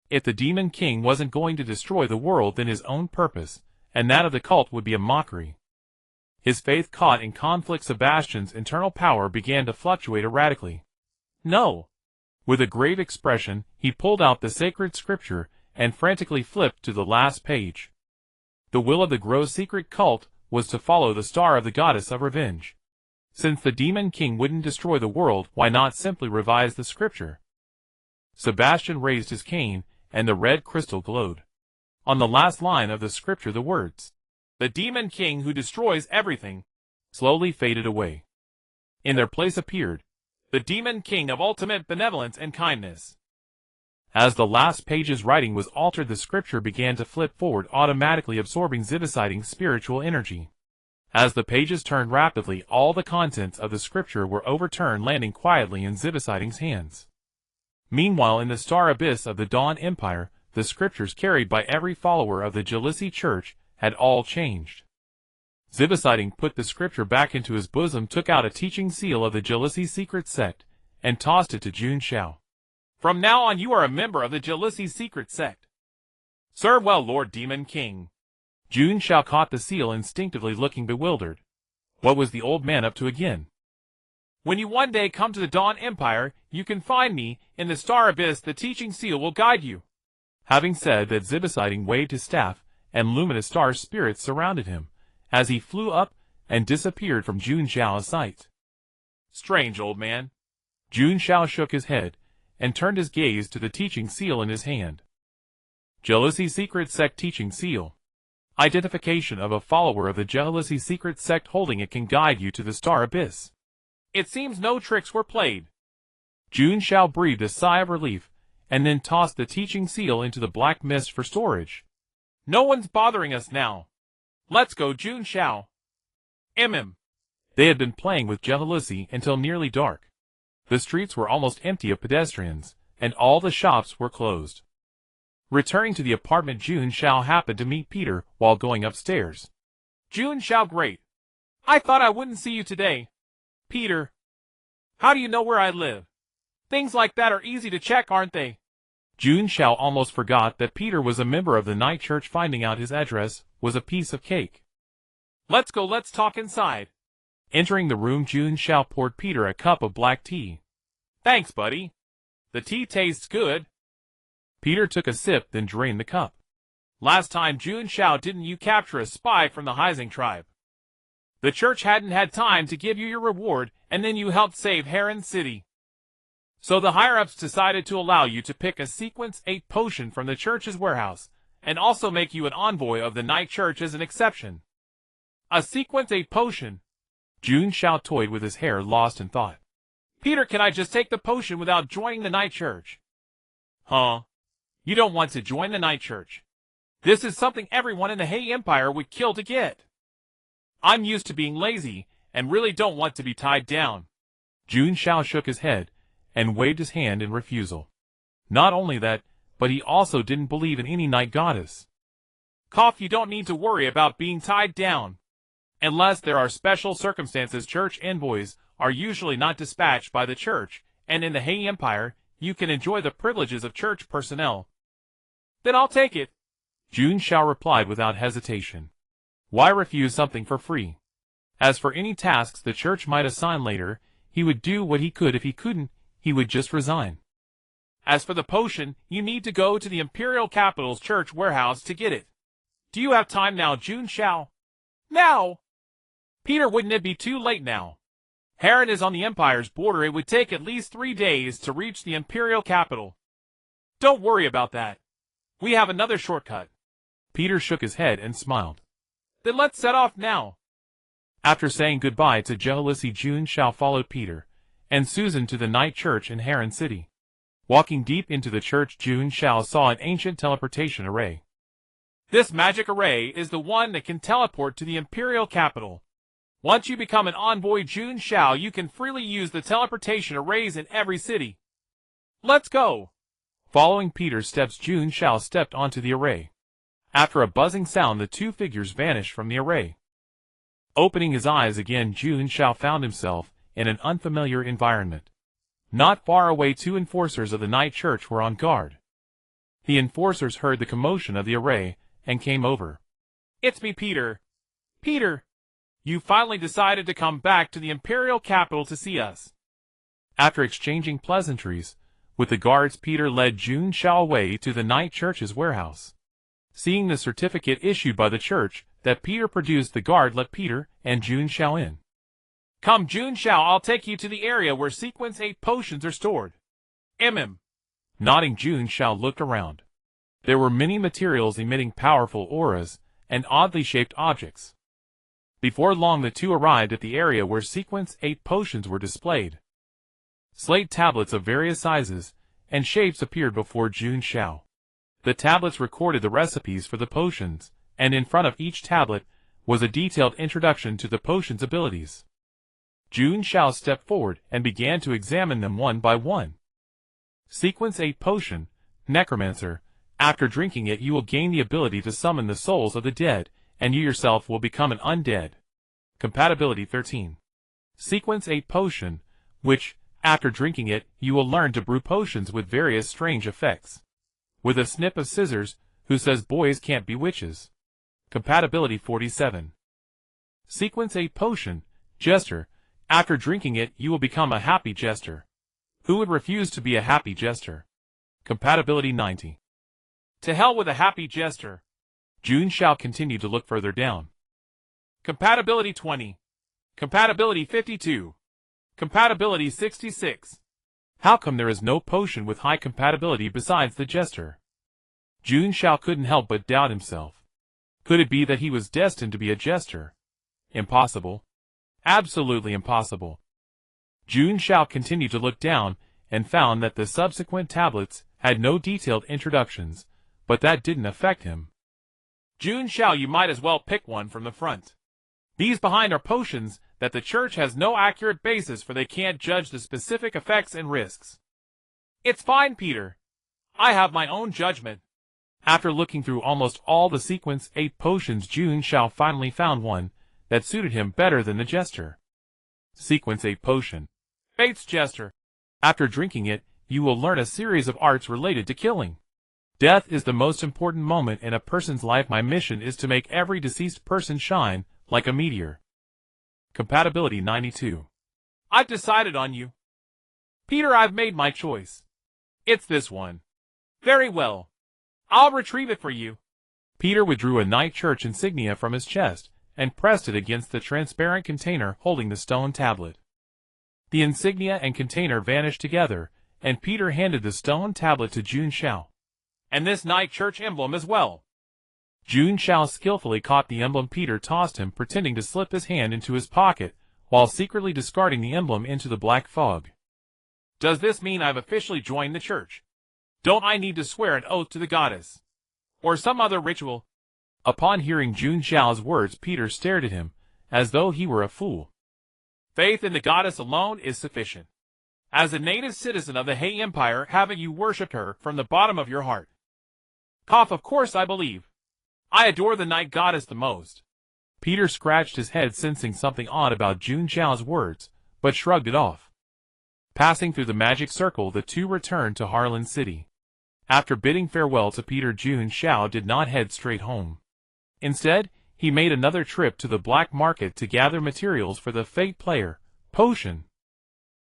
Speaker 1: If the Demon King wasn't going to destroy the world, then his own purpose and that of the cult would be a mockery. His faith caught in conflict. Sebastian's internal power began to fluctuate erratically.
Speaker 2: No.
Speaker 1: With a grave expression, he pulled out the sacred scripture and frantically flipped to the last page. The will of the gross secret cult was to follow the star of the goddess of revenge. Since the Demon King wouldn't destroy the world, why not simply revise the scripture? Sebastian raised his cane, and the red crystal glowed. On the last line of the scripture, the words,
Speaker 2: "The Demon King who destroys everything,"
Speaker 1: slowly faded away. In their place appeared,
Speaker 2: "The Demon King of ultimate benevolence and kindness."
Speaker 1: As the last page's writing was altered, the scripture began to flip forward, automatically absorbing Ziviciding's spiritual energy. As the pages turned rapidly, all the contents of the scripture were overturned, landing quietly in Ziviciding's hands. Meanwhile, in the star abyss of the Dawn Empire, the scriptures carried by every follower of the Jealousy Church had all changed. Ziviciding put the scripture back into his bosom, took out a teaching seal of the Jealousy secret sect, and tossed it to Jun Xiao.
Speaker 2: "From now on you are a member of the Jealousy secret sect. Serve well, Lord Demon King."
Speaker 1: Jun Xiao caught the seal, instinctively looking bewildered. What was the old man up to again?
Speaker 2: "When you one day come to the Dawn Empire, you can find me in the Star Abyss. The teaching seal will guide you."
Speaker 1: Having said that, Ziviciding waved his staff, and luminous star spirits surrounded him, as he flew up and disappeared from Jun Xiao's sight.
Speaker 2: "Strange, old man."
Speaker 1: Jun Xiao shook his head, and turned his gaze to the teaching seal in his hand. Jealousy secret sect teaching seal. Identification of a follower of the jealousy secret sect holding it can guide you to the star abyss.
Speaker 2: It seems no tricks were played.
Speaker 1: Jun Xiao breathed a sigh of relief, and then tossed the teaching seal into the black mist for storage.
Speaker 2: No one's bothering us now. Let's go, Jun Xiao.
Speaker 1: They had been playing with jealousy until nearly dark. The streets were almost empty of pedestrians, and all the shops were closed. Returning to the apartment, Jun Xiao happened to meet Peter while going upstairs.
Speaker 2: Jun Xiao, great. I thought I wouldn't see you today. Peter, how do you know where I live? Things like that are easy to check, aren't they?
Speaker 1: Jun Xiao almost forgot that Peter was a member of the night church. Finding out his address was a piece of cake.
Speaker 2: Let's go, let's talk inside.
Speaker 1: Entering the room, Jun Xiao poured Peter a cup of black tea.
Speaker 2: Thanks, buddy. The tea tastes good.
Speaker 1: Peter took a sip, then drained the cup.
Speaker 2: Last time, Jun Xiao, didn't you capture a spy from the Heising tribe? The church hadn't had time to give you your reward, and then you helped save Harlan City. So the higher-ups decided to allow you to pick a Sequence 8 potion from the church's warehouse, and also make you an envoy of the night church as an exception. A Sequence 8 potion?
Speaker 1: Jun Xiao toyed with his hair, lost in thought.
Speaker 2: Peter, can I just take the potion without joining the night church? Huh? You don't want to join the night church. This is something everyone in the Hay Empire would kill to get. I'm used to being lazy, and really don't want to be tied down.
Speaker 1: Jun Xiao shook his head, and waved his hand in refusal. Not only that, but he also didn't believe in any night goddess.
Speaker 2: You don't need to worry about being tied down. Unless there are special circumstances, church envoys are usually not dispatched by the church, and in the Hay Empire, you can enjoy the privileges of church personnel. Then I'll take it.
Speaker 1: Jun Xiao replied without hesitation. Why refuse something for free? As for any tasks the church might assign later, he would do what he could. If he couldn't, he would just resign.
Speaker 2: As for the potion, you need to go to the Imperial Capital's church warehouse to get it. Do you have time now, Jun Xiao? Now? Peter, wouldn't it be too late now? Harlan is on the Empire's border. It would take at least 3 days to reach the Imperial Capital. Don't worry about that. We have another shortcut.
Speaker 1: Peter shook his head and smiled.
Speaker 2: Then let's set off now.
Speaker 1: After saying goodbye to jealousy, Jun Xiao followed Peter and Susan to the night church in Harlan City. Walking deep into the church, Jun Xiao saw an ancient teleportation array.
Speaker 2: This magic array is the one that can teleport to the Imperial Capital. Once you become an envoy, Jun Xiao, you can freely use the teleportation arrays in every city. Let's go.
Speaker 1: Following Peter's steps, Jun Xiao stepped onto the array. After a buzzing sound, the two figures vanished from the array. Opening his eyes again, Jun Xiao found himself in an unfamiliar environment. Not far away, 2 enforcers of the night church were on guard. The enforcers heard the commotion of the array and came over.
Speaker 2: It's me, Peter. Peter, you finally decided to come back to the Imperial Capital to see us.
Speaker 1: After exchanging pleasantries with the guards, Peter led Jun Xiao away to the night church's warehouse. Seeing the certificate issued by the church that Peter produced, the guard let Peter and Jun Xiao in.
Speaker 2: Come, Jun Xiao, I'll take you to the area where Sequence 8 potions are stored.
Speaker 1: Nodding, Jun Xiao looked around. There were many materials emitting powerful auras and oddly shaped objects. Before long, the two arrived at the area where Sequence 8 potions were displayed. Slate tablets of various sizes and shapes appeared before Jun Xiao. The tablets recorded the recipes for the potions, and in front of each tablet was a detailed introduction to the potion's abilities. Jun Xiao stepped forward and began to examine them one by one. Sequence 8 potion, Necromancer. After drinking it, you will gain the ability to summon the souls of the dead, and you yourself will become an undead. Compatibility 13. Sequence 8 potion, which, after drinking it, you will learn to brew potions with various strange effects. With a snip of scissors, who says boys can't be witches. Compatibility 47. Sequence 8 potion, Jester. After drinking it, you will become a happy jester. Who would refuse to be a happy jester? Compatibility 90.
Speaker 2: To hell with a happy jester.
Speaker 1: Jun Xiao continued to look further down.
Speaker 2: Compatibility 20. Compatibility 52. Compatibility 66.
Speaker 1: How come there is no potion with high compatibility besides the jester? Jun Xiao couldn't help but doubt himself. Could it be that he was destined to be a jester? Impossible. Absolutely impossible. Jun Xiao continued to look down and found that the subsequent tablets had no detailed introductions, but that didn't affect him.
Speaker 2: Jun Xiao, you might as well pick one from the front. These behind are potions that the church has no accurate basis for. They can't judge the specific effects and risks. It's fine, Peter. I have my own judgment.
Speaker 1: After looking through almost all the sequence 8 potions, Jun Xiao finally found one that suited him better than the jester. Sequence 8 potion.
Speaker 2: Fate's Jester.
Speaker 1: After drinking it, you will learn a series of arts related to killing. Death is the most important moment in a person's life. My mission is to make every deceased person shine like a meteor. Compatibility 92.
Speaker 2: I've decided on you. Peter, I've made my choice. It's this one. Very well. I'll retrieve it for you.
Speaker 1: Peter withdrew a Knight Church insignia from his chest and pressed it against the transparent container holding the stone tablet. The insignia and container vanished together, and Peter handed the stone tablet to Jun Xiao.
Speaker 2: And this Knight Church emblem as well.
Speaker 1: Jun Xiao skillfully caught the emblem Peter tossed him, pretending to slip his hand into his pocket, while secretly discarding the emblem into the black fog.
Speaker 2: Does this mean I've officially joined the church? Don't I need to swear an oath to the goddess? Or some other ritual?
Speaker 1: Upon hearing Jun Xiao's words, Peter stared at him, as though he were a fool.
Speaker 2: Faith in the goddess alone is sufficient. As a native citizen of the He Empire, haven't you worshipped her from the bottom of your heart? Cough, of course I believe. I adore the night goddess the most.
Speaker 1: Peter scratched his head, sensing something odd about Jun Xiao's words, but shrugged it off. Passing through the magic circle, the two returned to Harlan City. After bidding farewell to Peter, Jun Xiao did not head straight home. Instead, he made another trip to the black market to gather materials for the Fate Player potion.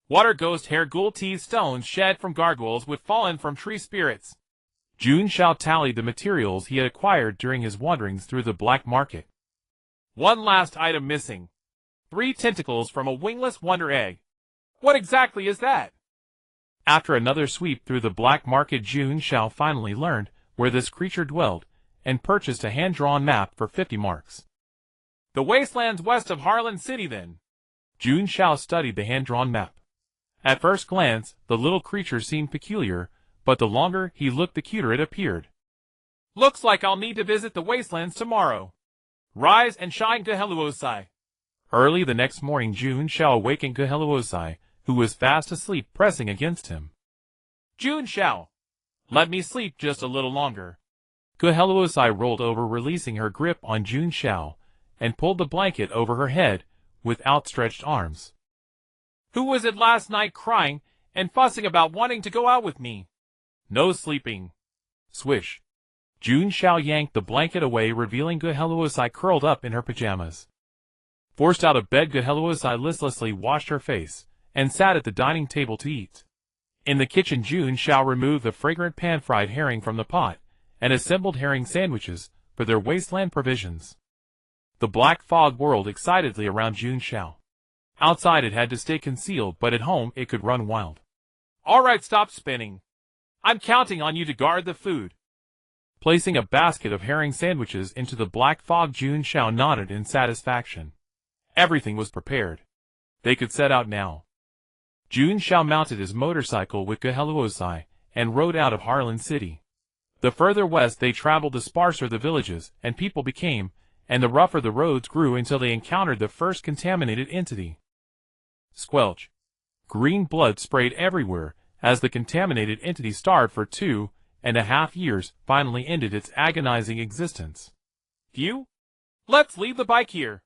Speaker 2: Water ghost hair ghoul teeth stones shed from gargoyles with fallen from tree spirits.
Speaker 1: Jun Xiao tallied the materials he had acquired during his wanderings through the black market.
Speaker 2: One last item missing. 3 tentacles from a wingless wonder egg. What exactly is that?
Speaker 1: After another sweep through the black market, Jun Xiao finally learned where this creature dwelled, and purchased a hand-drawn map for 50 marks.
Speaker 2: The wastelands west of Harlan City, then.
Speaker 1: Jun Xiao studied the hand-drawn map. At first glance, the little creature seemed peculiar, but the longer he looked, the cuter it appeared.
Speaker 2: Looks like I'll need to visit the wastelands tomorrow. Rise and shine, Geheluosai.
Speaker 1: Early the next morning, Jun Xiao awakened Geheluosai, who was fast asleep, pressing against him.
Speaker 2: Jun Xiao, let me sleep just a little longer.
Speaker 1: Geheluosai rolled over, releasing her grip on Jun Xiao, and pulled the blanket over her head with outstretched arms.
Speaker 2: Who was it last night crying and fussing about wanting to go out with me? No sleeping.
Speaker 1: Swish. Jun Xiao yanked the blanket away, revealing Geheluosai curled up in her pajamas. Forced out of bed, Geheluosai listlessly washed her face and sat at the dining table to eat. In the kitchen, Jun Xiao removed the fragrant pan-fried herring from the pot and assembled herring sandwiches for their wasteland provisions. The black fog whirled excitedly around Jun Xiao. Outside it had to stay concealed, but at home it could run wild.
Speaker 2: All right, stop spinning. I'm counting on you to guard the food.
Speaker 1: Placing a basket of herring sandwiches into the black fog, Jun Xiao nodded in satisfaction. Everything was prepared. They could set out now. Jun Xiao mounted his motorcycle with Geheluosai and rode out of Harlan City. The further west they traveled, the sparser the villages and people became, and the rougher the roads grew, until they encountered the first contaminated entity. Squelch. Green blood sprayed everywhere as the contaminated entity, starved for 2.5 years, finally ended its agonizing existence.
Speaker 2: Phew! Let's leave the bike here.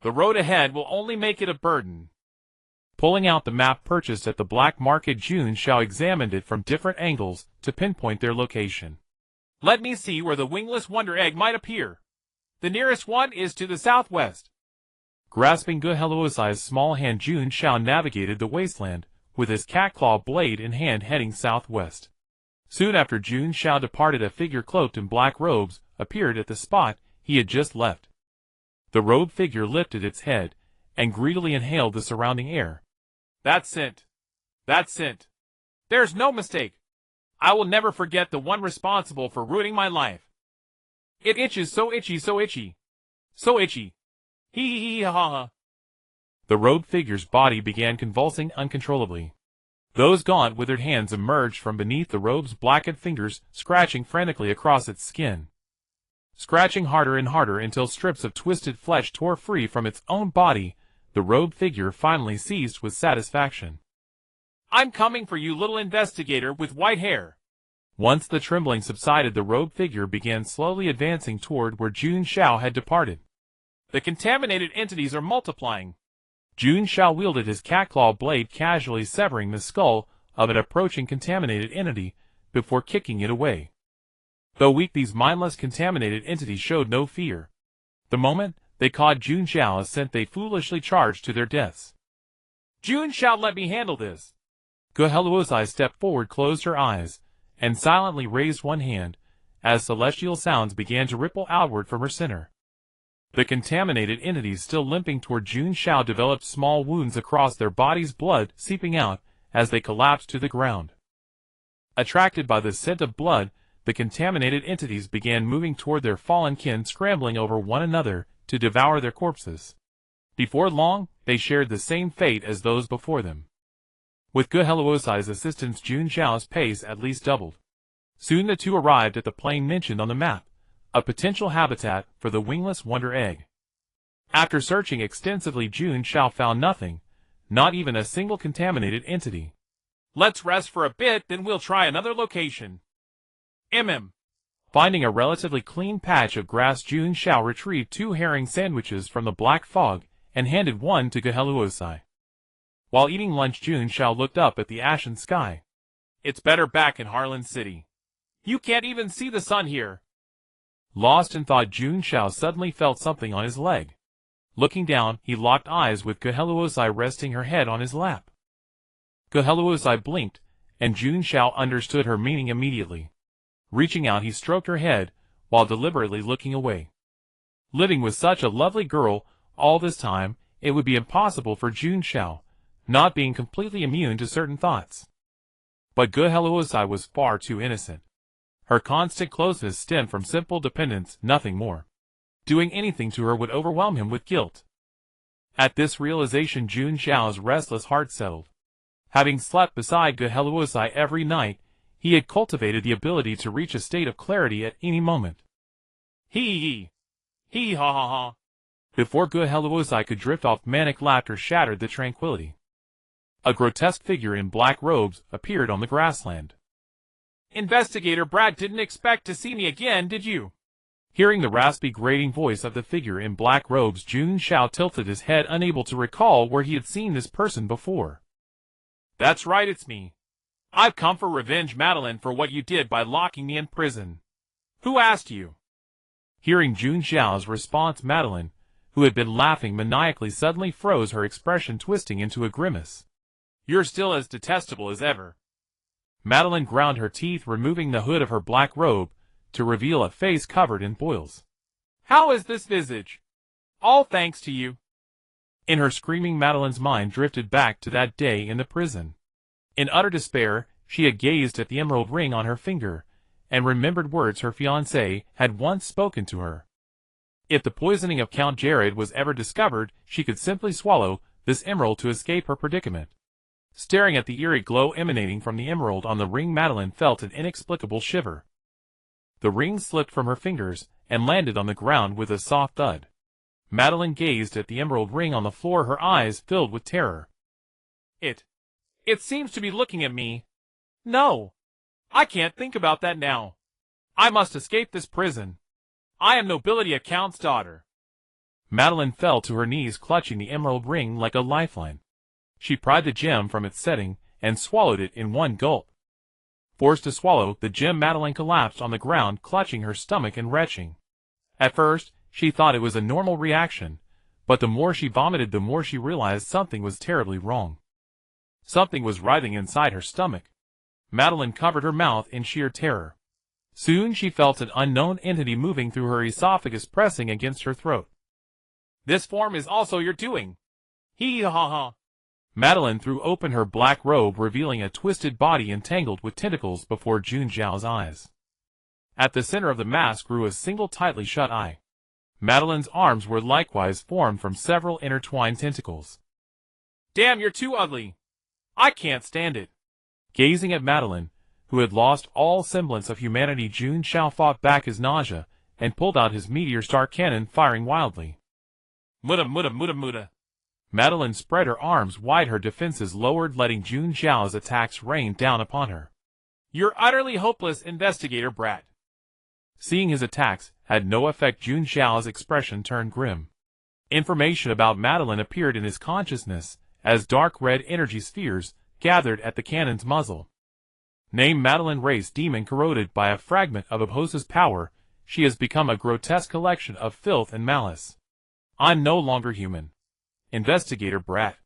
Speaker 2: The road ahead will only make it a burden.
Speaker 1: Pulling out the map purchased at the black market, Jun Xiao examined it from different angles to pinpoint their location.
Speaker 2: Let me see where the wingless wonder egg might appear. The nearest one is to the southwest.
Speaker 1: Grasping Geheluosai's small hand, Jun Xiao navigated the wasteland with his cat-claw blade in hand, heading southwest. Soon after Jun Xiao departed, a figure cloaked in black robes appeared at the spot he had just left. The robed figure lifted its head and greedily inhaled the surrounding air.
Speaker 2: That scent. That scent. There's no mistake. I will never forget the one responsible for ruining my life. It itches so itchy, so itchy. So itchy. Hee hee hee ha ha.
Speaker 1: The robed figure's body began convulsing uncontrollably. Those gaunt, withered hands emerged from beneath the robe's blackened fingers, scratching frantically across its skin. Scratching harder and harder until strips of twisted flesh tore free from its own body, the robed figure finally ceased with satisfaction.
Speaker 2: I'm coming for you, little investigator with white hair.
Speaker 1: Once the trembling subsided, the robed figure began slowly advancing toward where Jun Xiao had departed.
Speaker 2: The contaminated entities are multiplying.
Speaker 1: Jun Xiao wielded his cat-claw blade, casually severing the skull of an approaching contaminated entity before kicking it away. Though weak, these mindless contaminated entities showed no fear. The moment they caught Jun Xiao's scent, they foolishly charged to their deaths.
Speaker 2: Jun Xiao, let me handle this.
Speaker 1: Geheluosai stepped forward, closed her eyes, and silently raised one hand as celestial sounds began to ripple outward from her center. The contaminated entities, still limping toward Jun Xiao, developed small wounds across their bodies, blood seeping out as they collapsed to the ground. Attracted by the scent of blood, the contaminated entities began moving toward their fallen kin, scrambling over one another to devour their corpses. Before long, they shared the same fate as those before them. With Geheluosai's assistance, Jun Xiao's pace at least doubled. Soon the two arrived at the plain mentioned on the map, a potential habitat for the wingless wonder egg. After searching extensively, Jun Xiao found nothing, not even a single contaminated entity.
Speaker 2: Let's rest for a bit, then we'll try another location.
Speaker 1: Finding a relatively clean patch of grass, Jun Xiao retrieved 2 herring sandwiches from the black fog and handed one to Geheluosai. While eating lunch, Jun Xiao looked up at the ashen sky.
Speaker 2: It's better back in Harlan City. You can't even see the sun here.
Speaker 1: Lost in thought, Jun Xiao suddenly felt something on his leg. Looking down, he locked eyes with Geheluosai, resting her head on his lap. Geheluosai blinked, and Jun Xiao understood her meaning immediately. Reaching out, he stroked her head, while deliberately looking away. Living with such a lovely girl all this time, it would be impossible for Jun Xiao, not being completely immune to certain thoughts. But Geheluosai was far too innocent. Her constant closeness stemmed from simple dependence, nothing more. Doing anything to her would overwhelm him with guilt. At this realization, Jun Xiao's restless heart settled. Having slept beside Geheluosai every night, he had cultivated the ability to reach a state of clarity at any moment.
Speaker 2: Hee ha ha ha.
Speaker 1: Before Geheluosai could drift off, manic laughter shattered the tranquility. A grotesque figure in black robes appeared on the grassland.
Speaker 2: Investigator Brad, didn't expect to see me again, did you?
Speaker 1: Hearing the raspy, grating voice of the figure in black robes, Jun Xiao tilted his head, unable to recall where he had seen this person before.
Speaker 2: That's right, it's me. I've come for revenge, Madeline, for what you did by locking me in prison. Who asked you?
Speaker 1: Hearing Jun Xiao's response, Madeline, who had been laughing maniacally, suddenly froze, her expression twisting into a grimace.
Speaker 2: You're still as detestable as ever.
Speaker 1: Madeline ground her teeth, removing the hood of her black robe to reveal a face covered in boils.
Speaker 2: How is this visage? All thanks to you.
Speaker 1: In her screaming, Madeline's mind drifted back to that day in the prison. In utter despair, she had gazed at the emerald ring on her finger, and remembered words her fiancé had once spoken to her. If the poisoning of Count Jared was ever discovered, she could simply swallow this emerald to escape her predicament. Staring at the eerie glow emanating from the emerald on the ring, Madeline felt an inexplicable shiver. The ring slipped from her fingers and landed on the ground with a soft thud. Madeline gazed at the emerald ring on the floor, her eyes filled with terror.
Speaker 2: It seems to be looking at me. No. I can't think about that now. I must escape this prison. I am nobility, a count's daughter.
Speaker 1: Madeline fell to her knees, clutching the emerald ring like a lifeline. She pried the gem from its setting and swallowed it in one gulp. Forced to swallow the gem, Madeline collapsed on the ground, clutching her stomach and retching. At first, she thought it was a normal reaction, but the more she vomited, the more she realized something was terribly wrong. Something was writhing inside her stomach. Madeline covered her mouth in sheer terror. Soon she felt an unknown entity moving through her esophagus, pressing against her throat.
Speaker 2: This form is also your doing. Hee ha ha.
Speaker 1: Madeline threw open her black robe, revealing a twisted body entangled with tentacles before Jun Xiao's eyes. At the center of the mass grew a single tightly shut eye. Madeline's arms were likewise formed from several intertwined tentacles.
Speaker 2: Damn, you're too ugly. I can't stand it.
Speaker 1: Gazing at Madeline, who had lost all semblance of humanity, Jun Xiao fought back his nausea and pulled out his meteor star cannon, firing wildly.
Speaker 2: Muda muda muda muda.
Speaker 1: Madeline spread her arms wide, her defenses lowered, letting Jun Xiao's attacks rain down upon her.
Speaker 2: You're utterly hopeless, Investigator brat.
Speaker 1: Seeing his attacks had no effect, Jun Xiao's expression turned grim. Information about Madeline appeared in his consciousness as dark red energy spheres gathered at the cannon's muzzle. Name Madeline, race demon, corroded by a fragment of Abhosa's power, she has become a grotesque collection of filth and malice. I'm no longer human. Investigator brat.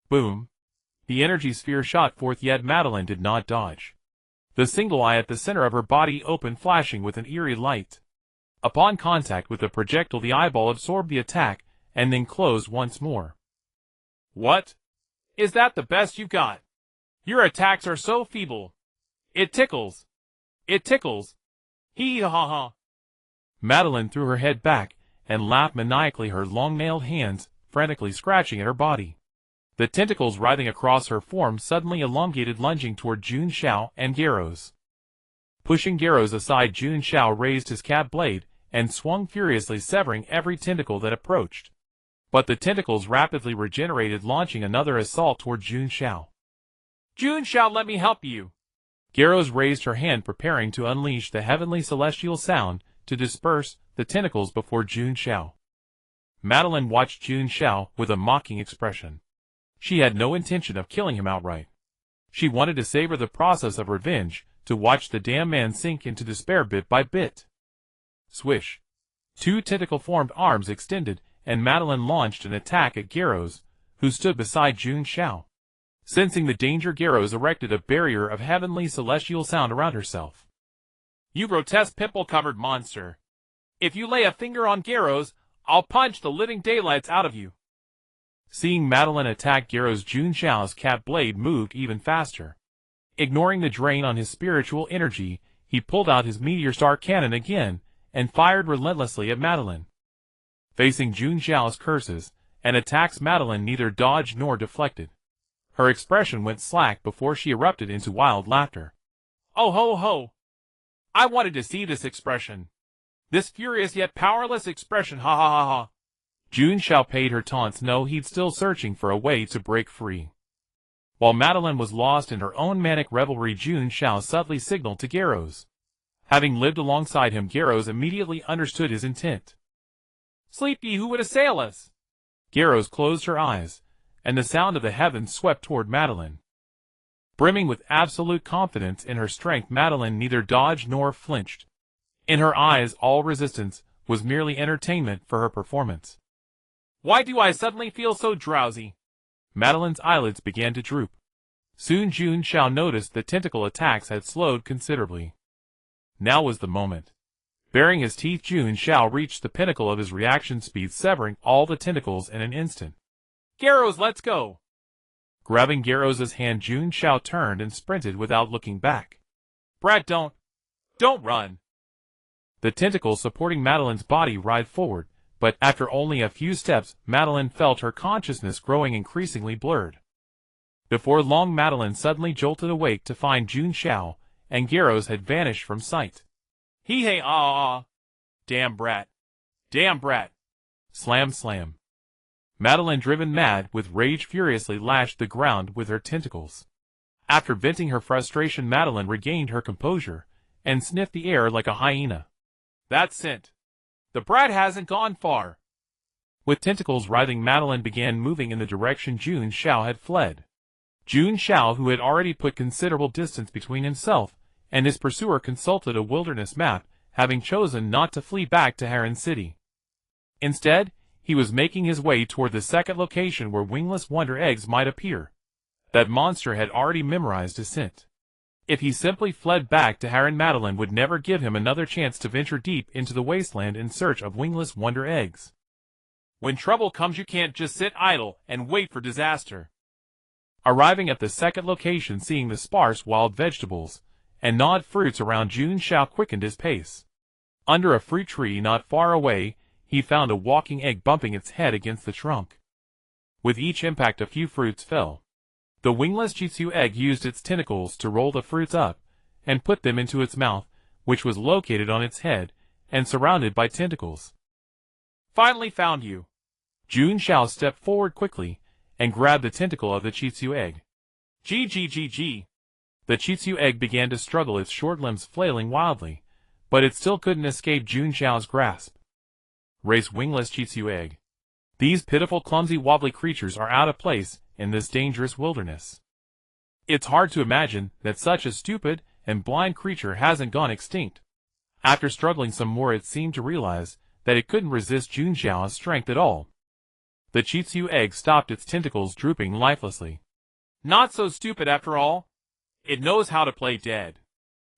Speaker 1: Boom. The energy sphere shot forth, yet Madeline did not dodge. The single eye at the center of her body opened, flashing with an eerie light. Upon contact with the projectile, the eyeball absorbed the attack and then closed once more.
Speaker 2: What? Is that the best you got? Your attacks are so feeble. It tickles. It tickles. Hee ha ha.
Speaker 1: Madeline threw her head back and laughed maniacally, her long-nailed hands frantically scratching at her body. The tentacles writhing across her form suddenly elongated, lunging toward Jun Xiao and Garros. Pushing Garros aside, Jun Xiao raised his cat blade and swung furiously, severing every tentacle that approached. But the tentacles rapidly regenerated, launching another assault toward Jun Xiao.
Speaker 2: Jun Xiao, let me help you.
Speaker 1: Garros raised her hand, preparing to unleash the heavenly celestial sound to disperse the tentacles before Jun Xiao. Madeline watched Jun Xiao with a mocking expression. She had no intention of killing him outright. She wanted to savor the process of revenge, to watch the damn man sink into despair bit by bit. Swish. Two tentacle-formed arms extended, and Madeline launched an attack at Garros, who stood beside Jun Xiao. Sensing the danger, Garros erected a barrier of heavenly celestial sound around herself.
Speaker 2: You grotesque pimple-covered monster. If you lay a finger on Garros, I'll punch the living daylights out of you.
Speaker 1: Seeing Madeline attack Garros, Jun Xiao's cat blade moved even faster. Ignoring the drain on his spiritual energy, he pulled out his meteor star cannon again and fired relentlessly at Madeline. Facing Jun Xiao's curses and attacks, Madeline neither dodged nor deflected. Her expression went slack before she erupted into wild laughter.
Speaker 2: Oh ho ho! I wanted to see this expression. This furious yet powerless expression, ha ha ha ha.
Speaker 1: Jun Xiao paid her taunts no heed, still searching for a way to break free. While Madeline was lost in her own manic revelry, Jun Xiao subtly signaled to Garros. Having lived alongside him, Garros immediately understood his intent.
Speaker 2: Sleep ye who would assail us!
Speaker 1: Garros closed her eyes, and the sound of the heavens swept toward Madeline. Brimming with absolute confidence in her strength, Madeline neither dodged nor flinched. In her eyes, all resistance was merely entertainment for her performance.
Speaker 2: Why do I suddenly feel so drowsy?
Speaker 1: Madeline's eyelids began to droop. Soon Jun Xiao noticed the tentacle attacks had slowed considerably. Now was the moment. Baring his teeth, Jun Xiao reached the pinnacle of his reaction speed, severing all the tentacles in an instant.
Speaker 2: Garros, let's go!
Speaker 1: Grabbing Garros' hand, Jun Xiao turned and sprinted without looking back.
Speaker 2: Brad, don't run!
Speaker 1: The tentacles supporting Madeline's body writhed forward, but after only a few steps, Madeline felt her consciousness growing increasingly blurred. Before long, Madeline suddenly jolted awake to find Jun Xiao and Garros had vanished from sight.
Speaker 2: Hey ah! Damn brat! Damn brat!
Speaker 1: Slam slam. Madeline, driven mad with rage, furiously lashed the ground with her tentacles. After venting her frustration, Madeline regained her composure and sniffed the air like a hyena.
Speaker 2: That scent. The brat hasn't gone far.
Speaker 1: With tentacles writhing, Madeline began moving in the direction Jun Xiao had fled. Jun Xiao, who had already put considerable distance between himself and his pursuer, consulted a wilderness map, having chosen not to flee back to Harlan City. Instead, he was making his way toward the second location where wingless wonder eggs might appear. That monster had already memorized his scent. If he simply fled back to Harlan, Madeline would never give him another chance to venture deep into the wasteland in search of wingless wonder eggs.
Speaker 2: When trouble comes, you can't just sit idle and wait for disaster.
Speaker 1: Arriving at the second location, seeing the sparse wild vegetables and gnawed fruits around. Jun Xiao quickened his pace. Under a fruit tree not far away, he found a walking egg bumping its head against the trunk. With each impact a few fruits fell. The wingless Jitsu egg used its tentacles to roll the fruits up, and put them into its mouth, which was located on its head, and surrounded by tentacles.
Speaker 2: Finally found you.
Speaker 1: Jun Xiao stepped forward quickly, and grabbed the tentacle of the Jitsu egg.
Speaker 2: G.
Speaker 1: The Jitsu egg began to struggle, its short limbs flailing wildly, but it still couldn't escape Jun Xiao's grasp. Race wingless Jitsu egg. These pitiful, clumsy, wobbly creatures are out of place in this dangerous wilderness. It's hard to imagine that such a stupid and blind creature hasn't gone extinct. After struggling some more, it seemed to realize that it couldn't resist Jun Xiao's strength at all. The Jitsu egg stopped, its tentacles drooping lifelessly.
Speaker 2: Not so stupid after all. It knows how to play dead.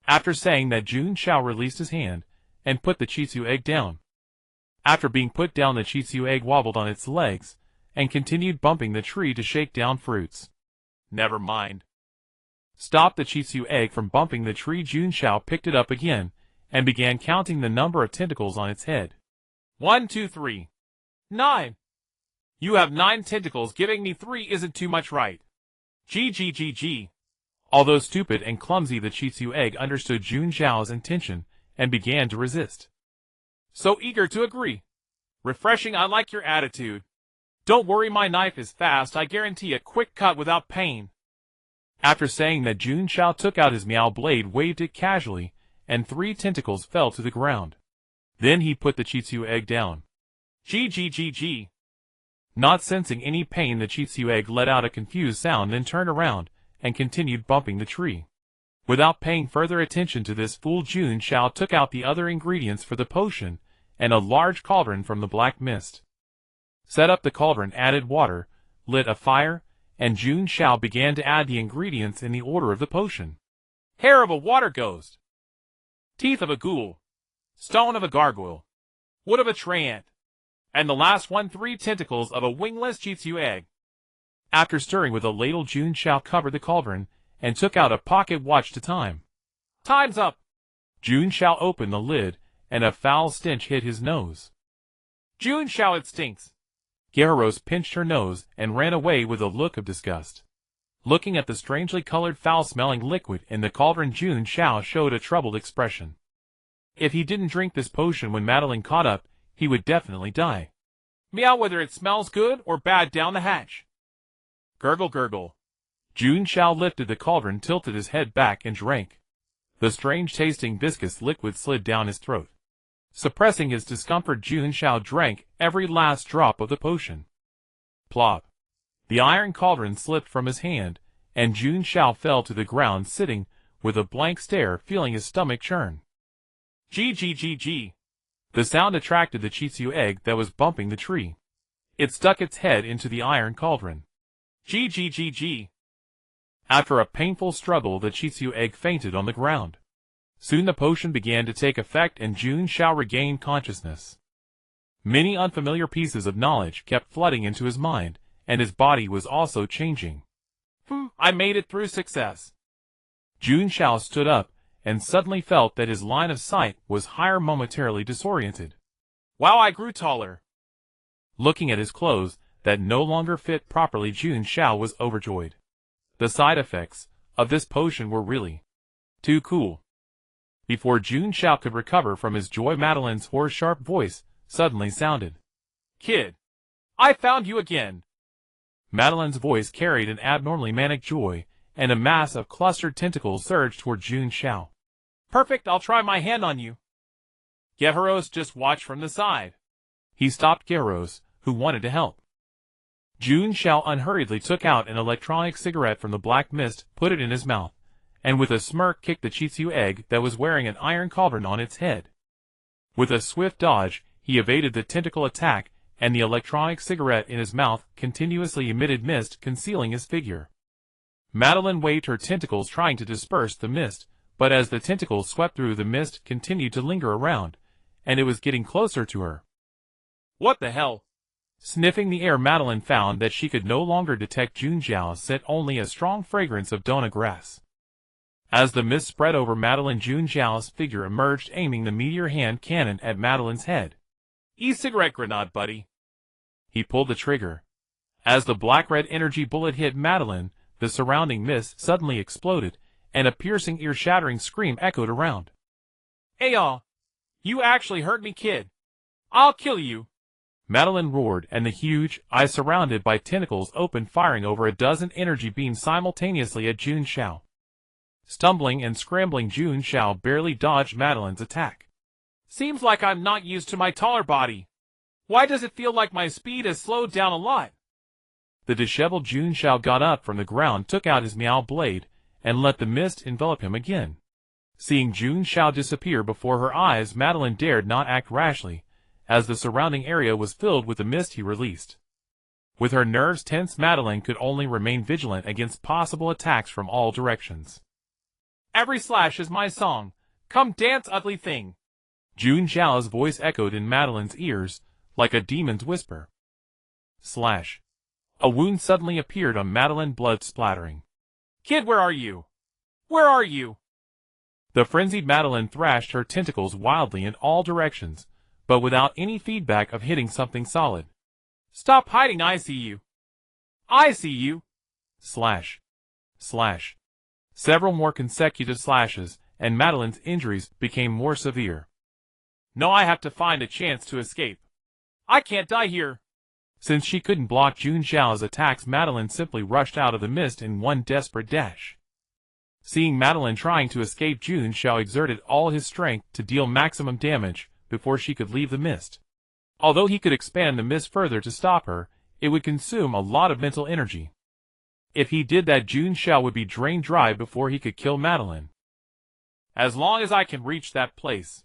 Speaker 1: After saying that, Jun Xiao released his hand and put the Jitsu egg down. After being put down, the Jitsu egg wobbled on its legs and continued bumping the tree to shake down fruits.
Speaker 2: Never mind.
Speaker 1: Stop the Jitsu egg from bumping the tree. Jun Xiao picked it up again and began counting the number of tentacles on its head.
Speaker 2: 1, 2, 3. 9. You have 9 tentacles. Giving me 3 isn't too much, right? G.
Speaker 1: Although stupid and clumsy, the Jitsu egg understood Jun Xiao's intention and began to resist.
Speaker 2: So eager to agree. Refreshing, I like your attitude. Don't worry, my knife is fast. I guarantee a quick cut without pain.
Speaker 1: After saying that, Jun Xiao took out his Miao blade, waved it casually, and 3 tentacles fell to the ground. Then he put the Jitsu egg down.
Speaker 2: G.
Speaker 1: Not sensing any pain, the Jitsu egg let out a confused sound, then turned around and continued bumping the tree. Without paying further attention to this fool, Jun Xiao took out the other ingredients for the potion and a large cauldron from the black mist. Set up the cauldron, added water, lit a fire, and Jun Xiao began to add the ingredients in the order of the potion.
Speaker 2: Hair of a water ghost. Teeth of a ghoul. Stone of a gargoyle. Wood of a treant. And the last one, 3 tentacles of a wingless Jitsu egg.
Speaker 1: After stirring with a ladle, Jun Xiao covered the cauldron and took out a pocket watch to time.
Speaker 2: Time's up.
Speaker 1: Jun Xiao opened the lid, and a foul stench hit his nose.
Speaker 2: Jun Xiao, it stinks.
Speaker 1: Gyarados pinched her nose and ran away with a look of disgust. Looking at the strangely colored, foul-smelling liquid in the cauldron, Jun Xiao showed a troubled expression. If he didn't drink this potion when Madeline caught up, he would definitely die.
Speaker 2: Meow, whether it smells good or bad down the hatch. Gurgle.
Speaker 1: Jun Xiao lifted the cauldron, tilted his head back, and drank. The strange-tasting viscous liquid slid down his throat. Suppressing his discomfort, Jun Xiao drank every last drop of the potion. Plop! The iron cauldron slipped from his hand, and Jun Xiao fell to the ground, sitting with a blank stare, feeling his stomach churn.
Speaker 2: G.
Speaker 1: The sound attracted the Jitsu egg that was bumping the tree. It stuck its head into the iron cauldron.
Speaker 2: G.
Speaker 1: After a painful struggle, the Jitsu egg fainted on the ground. Soon the potion began to take effect, and Jun Xiao regained consciousness. Many unfamiliar pieces of knowledge kept flooding into his mind, and his body was also changing.
Speaker 2: I made it through. Success.
Speaker 1: Jun Xiao stood up, and suddenly felt that his line of sight was higher, momentarily disoriented.
Speaker 2: Wow, I grew taller.
Speaker 1: Looking at his clothes that no longer fit properly, Jun Xiao was overjoyed. The side effects of this potion were really too cool. Before Jun Xiao could recover from his joy, Madeline's hoarse, sharp voice suddenly sounded.
Speaker 2: Kid, I found you again.
Speaker 1: Madeline's voice carried an abnormally manic joy, and a mass of clustered tentacles surged toward Jun Xiao.
Speaker 2: Perfect, I'll try my hand on you. Gyarados, just watch from the side.
Speaker 1: He stopped Gyarados, who wanted to help. Jun Xiao unhurriedly took out an electronic cigarette from the black mist, put it in his mouth, and with a smirk kicked the Jitsu egg that was wearing an iron cauldron on its head. With a swift dodge, he evaded the tentacle attack, and the electronic cigarette in his mouth continuously emitted mist, concealing his figure. Madeline waved her tentacles, trying to disperse the mist, but as the tentacles swept through, the mist continued to linger around, and it was getting closer to her.
Speaker 2: What the hell?
Speaker 1: Sniffing the air, Madeline found that she could no longer detect Jun Xiao's scent, only a strong fragrance of Dona grass. As the mist spread over Madeline, Jun Xiao's figure emerged, aiming the meteor hand cannon at Madeline's head.
Speaker 2: E-cigarette grenade, buddy.
Speaker 1: He pulled the trigger. As the black-red energy bullet hit Madeline, the surrounding mist suddenly exploded, and a piercing, ear-shattering scream echoed around.
Speaker 2: Aw! You actually hurt me, kid. I'll kill you.
Speaker 1: Madeline roared, and the huge, eyes surrounded by tentacles opened, firing over a dozen energy beams simultaneously at Jun Xiao. Stumbling and scrambling, Jun Xiao barely dodged Madeline's attack.
Speaker 2: Seems like I'm not used to my taller body. Why does it feel like my speed has slowed down a lot?
Speaker 1: The disheveled Jun Xiao got up from the ground, took out his Miao blade, and let the mist envelop him again. Seeing Jun Xiao disappear before her eyes, Madeline dared not act rashly, as the surrounding area was filled with the mist he released. With her nerves tense, Madeline could only remain vigilant against possible attacks from all directions.
Speaker 2: Every slash is my song. Come dance, ugly thing.
Speaker 1: Jun Xiao's voice echoed in Madeline's ears, like a demon's whisper. Slash. A wound suddenly appeared on Madeline, blood splattering.
Speaker 2: Kid, where are you? Where are you?
Speaker 1: The frenzied Madeline thrashed her tentacles wildly in all directions, but without any feedback of hitting something solid.
Speaker 2: Stop hiding, I see you. I see you.
Speaker 1: Slash. Slash. Several more consecutive slashes, and Madeline's injuries became more severe.
Speaker 2: No, I have to find a chance to escape. I can't die here.
Speaker 1: Since she couldn't block Jun Xiao's attacks, Madeline simply rushed out of the mist in one desperate dash. Seeing Madeline trying to escape, Jun Xiao exerted all his strength to deal maximum damage before she could leave the mist. Although he could expand the mist further to stop her, it would consume a lot of mental energy. If he did that, Jun Xiao would be drained dry before he could kill Madeline.
Speaker 2: As long as I can reach that place.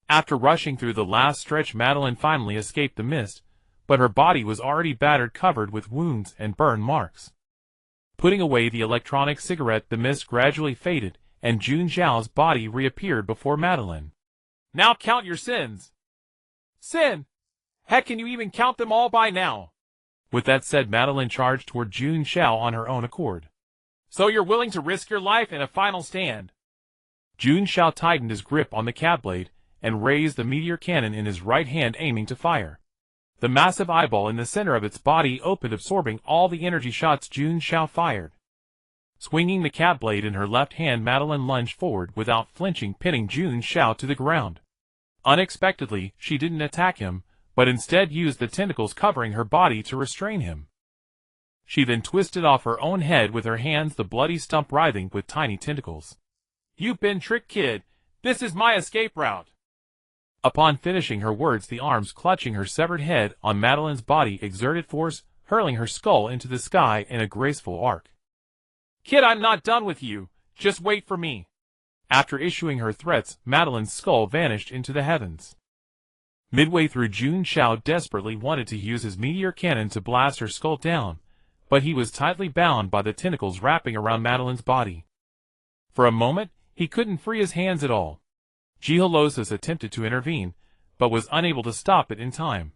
Speaker 1: After rushing through the last stretch, Madeline finally escaped the mist, but her body was already battered, covered with wounds and burn marks. Putting away the electronic cigarette, the mist gradually faded, and Jun Xiao's body reappeared before Madeline.
Speaker 2: Now count your sins. Sin? Heck, can you even count them all by now?
Speaker 1: With that said, Madeline charged toward Jun Xiao on her own accord.
Speaker 2: So you're willing to risk your life in a final stand?
Speaker 1: Jun Xiao tightened his grip on the cat blade and raised the meteor cannon in his right hand, aiming to fire. The massive eyeball in the center of its body opened, absorbing all the energy shots Jun Xiao fired. Swinging the cat blade in her left hand, Madeline lunged forward without flinching, pinning Jun Xiao to the ground. Unexpectedly, she didn't attack him, but instead used the tentacles covering her body to restrain him. She then twisted off her own head with her hands, the bloody stump writhing with tiny tentacles.
Speaker 2: You've been tricked, kid. This is my escape route.
Speaker 1: Upon finishing her words, the arms clutching her severed head on Madeline's body exerted force, hurling her skull into the sky in a graceful arc.
Speaker 2: Kid, I'm not done with you. Just wait for me.
Speaker 1: After issuing her threats, Madeline's skull vanished into the heavens. Midway through, Jun Xiao desperately wanted to use his meteor cannon to blast her skull down, but he was tightly bound by the tentacles wrapping around Madeline's body. For a moment, he couldn't free his hands at all. Jiholosis attempted to intervene, but was unable to stop it in time.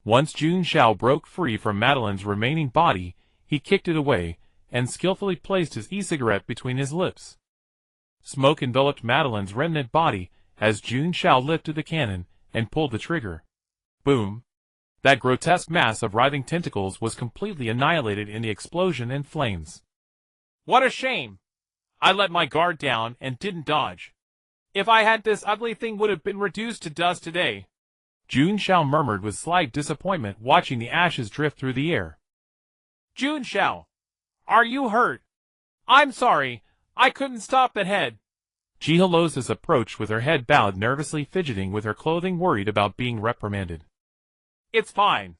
Speaker 1: Once Jun Xiao broke free from Madeline's remaining body, he kicked it away, and skillfully placed his e-cigarette between his lips. Smoke enveloped Madeline's remnant body as Jun Xiao lifted the cannon and pulled the trigger. Boom! That grotesque mass of writhing tentacles was completely annihilated in the explosion and flames.
Speaker 2: What a shame! I let my guard down and didn't dodge. If I had, this ugly thing would have been reduced to dust today.
Speaker 1: Jun Xiao murmured with slight disappointment, watching the ashes drift through the air.
Speaker 2: Jun Xiao, are you hurt? I'm sorry, I couldn't stop that head.
Speaker 1: Jiholosis approached with her head bowed, nervously fidgeting with her clothing, worried about being reprimanded.
Speaker 2: It's fine.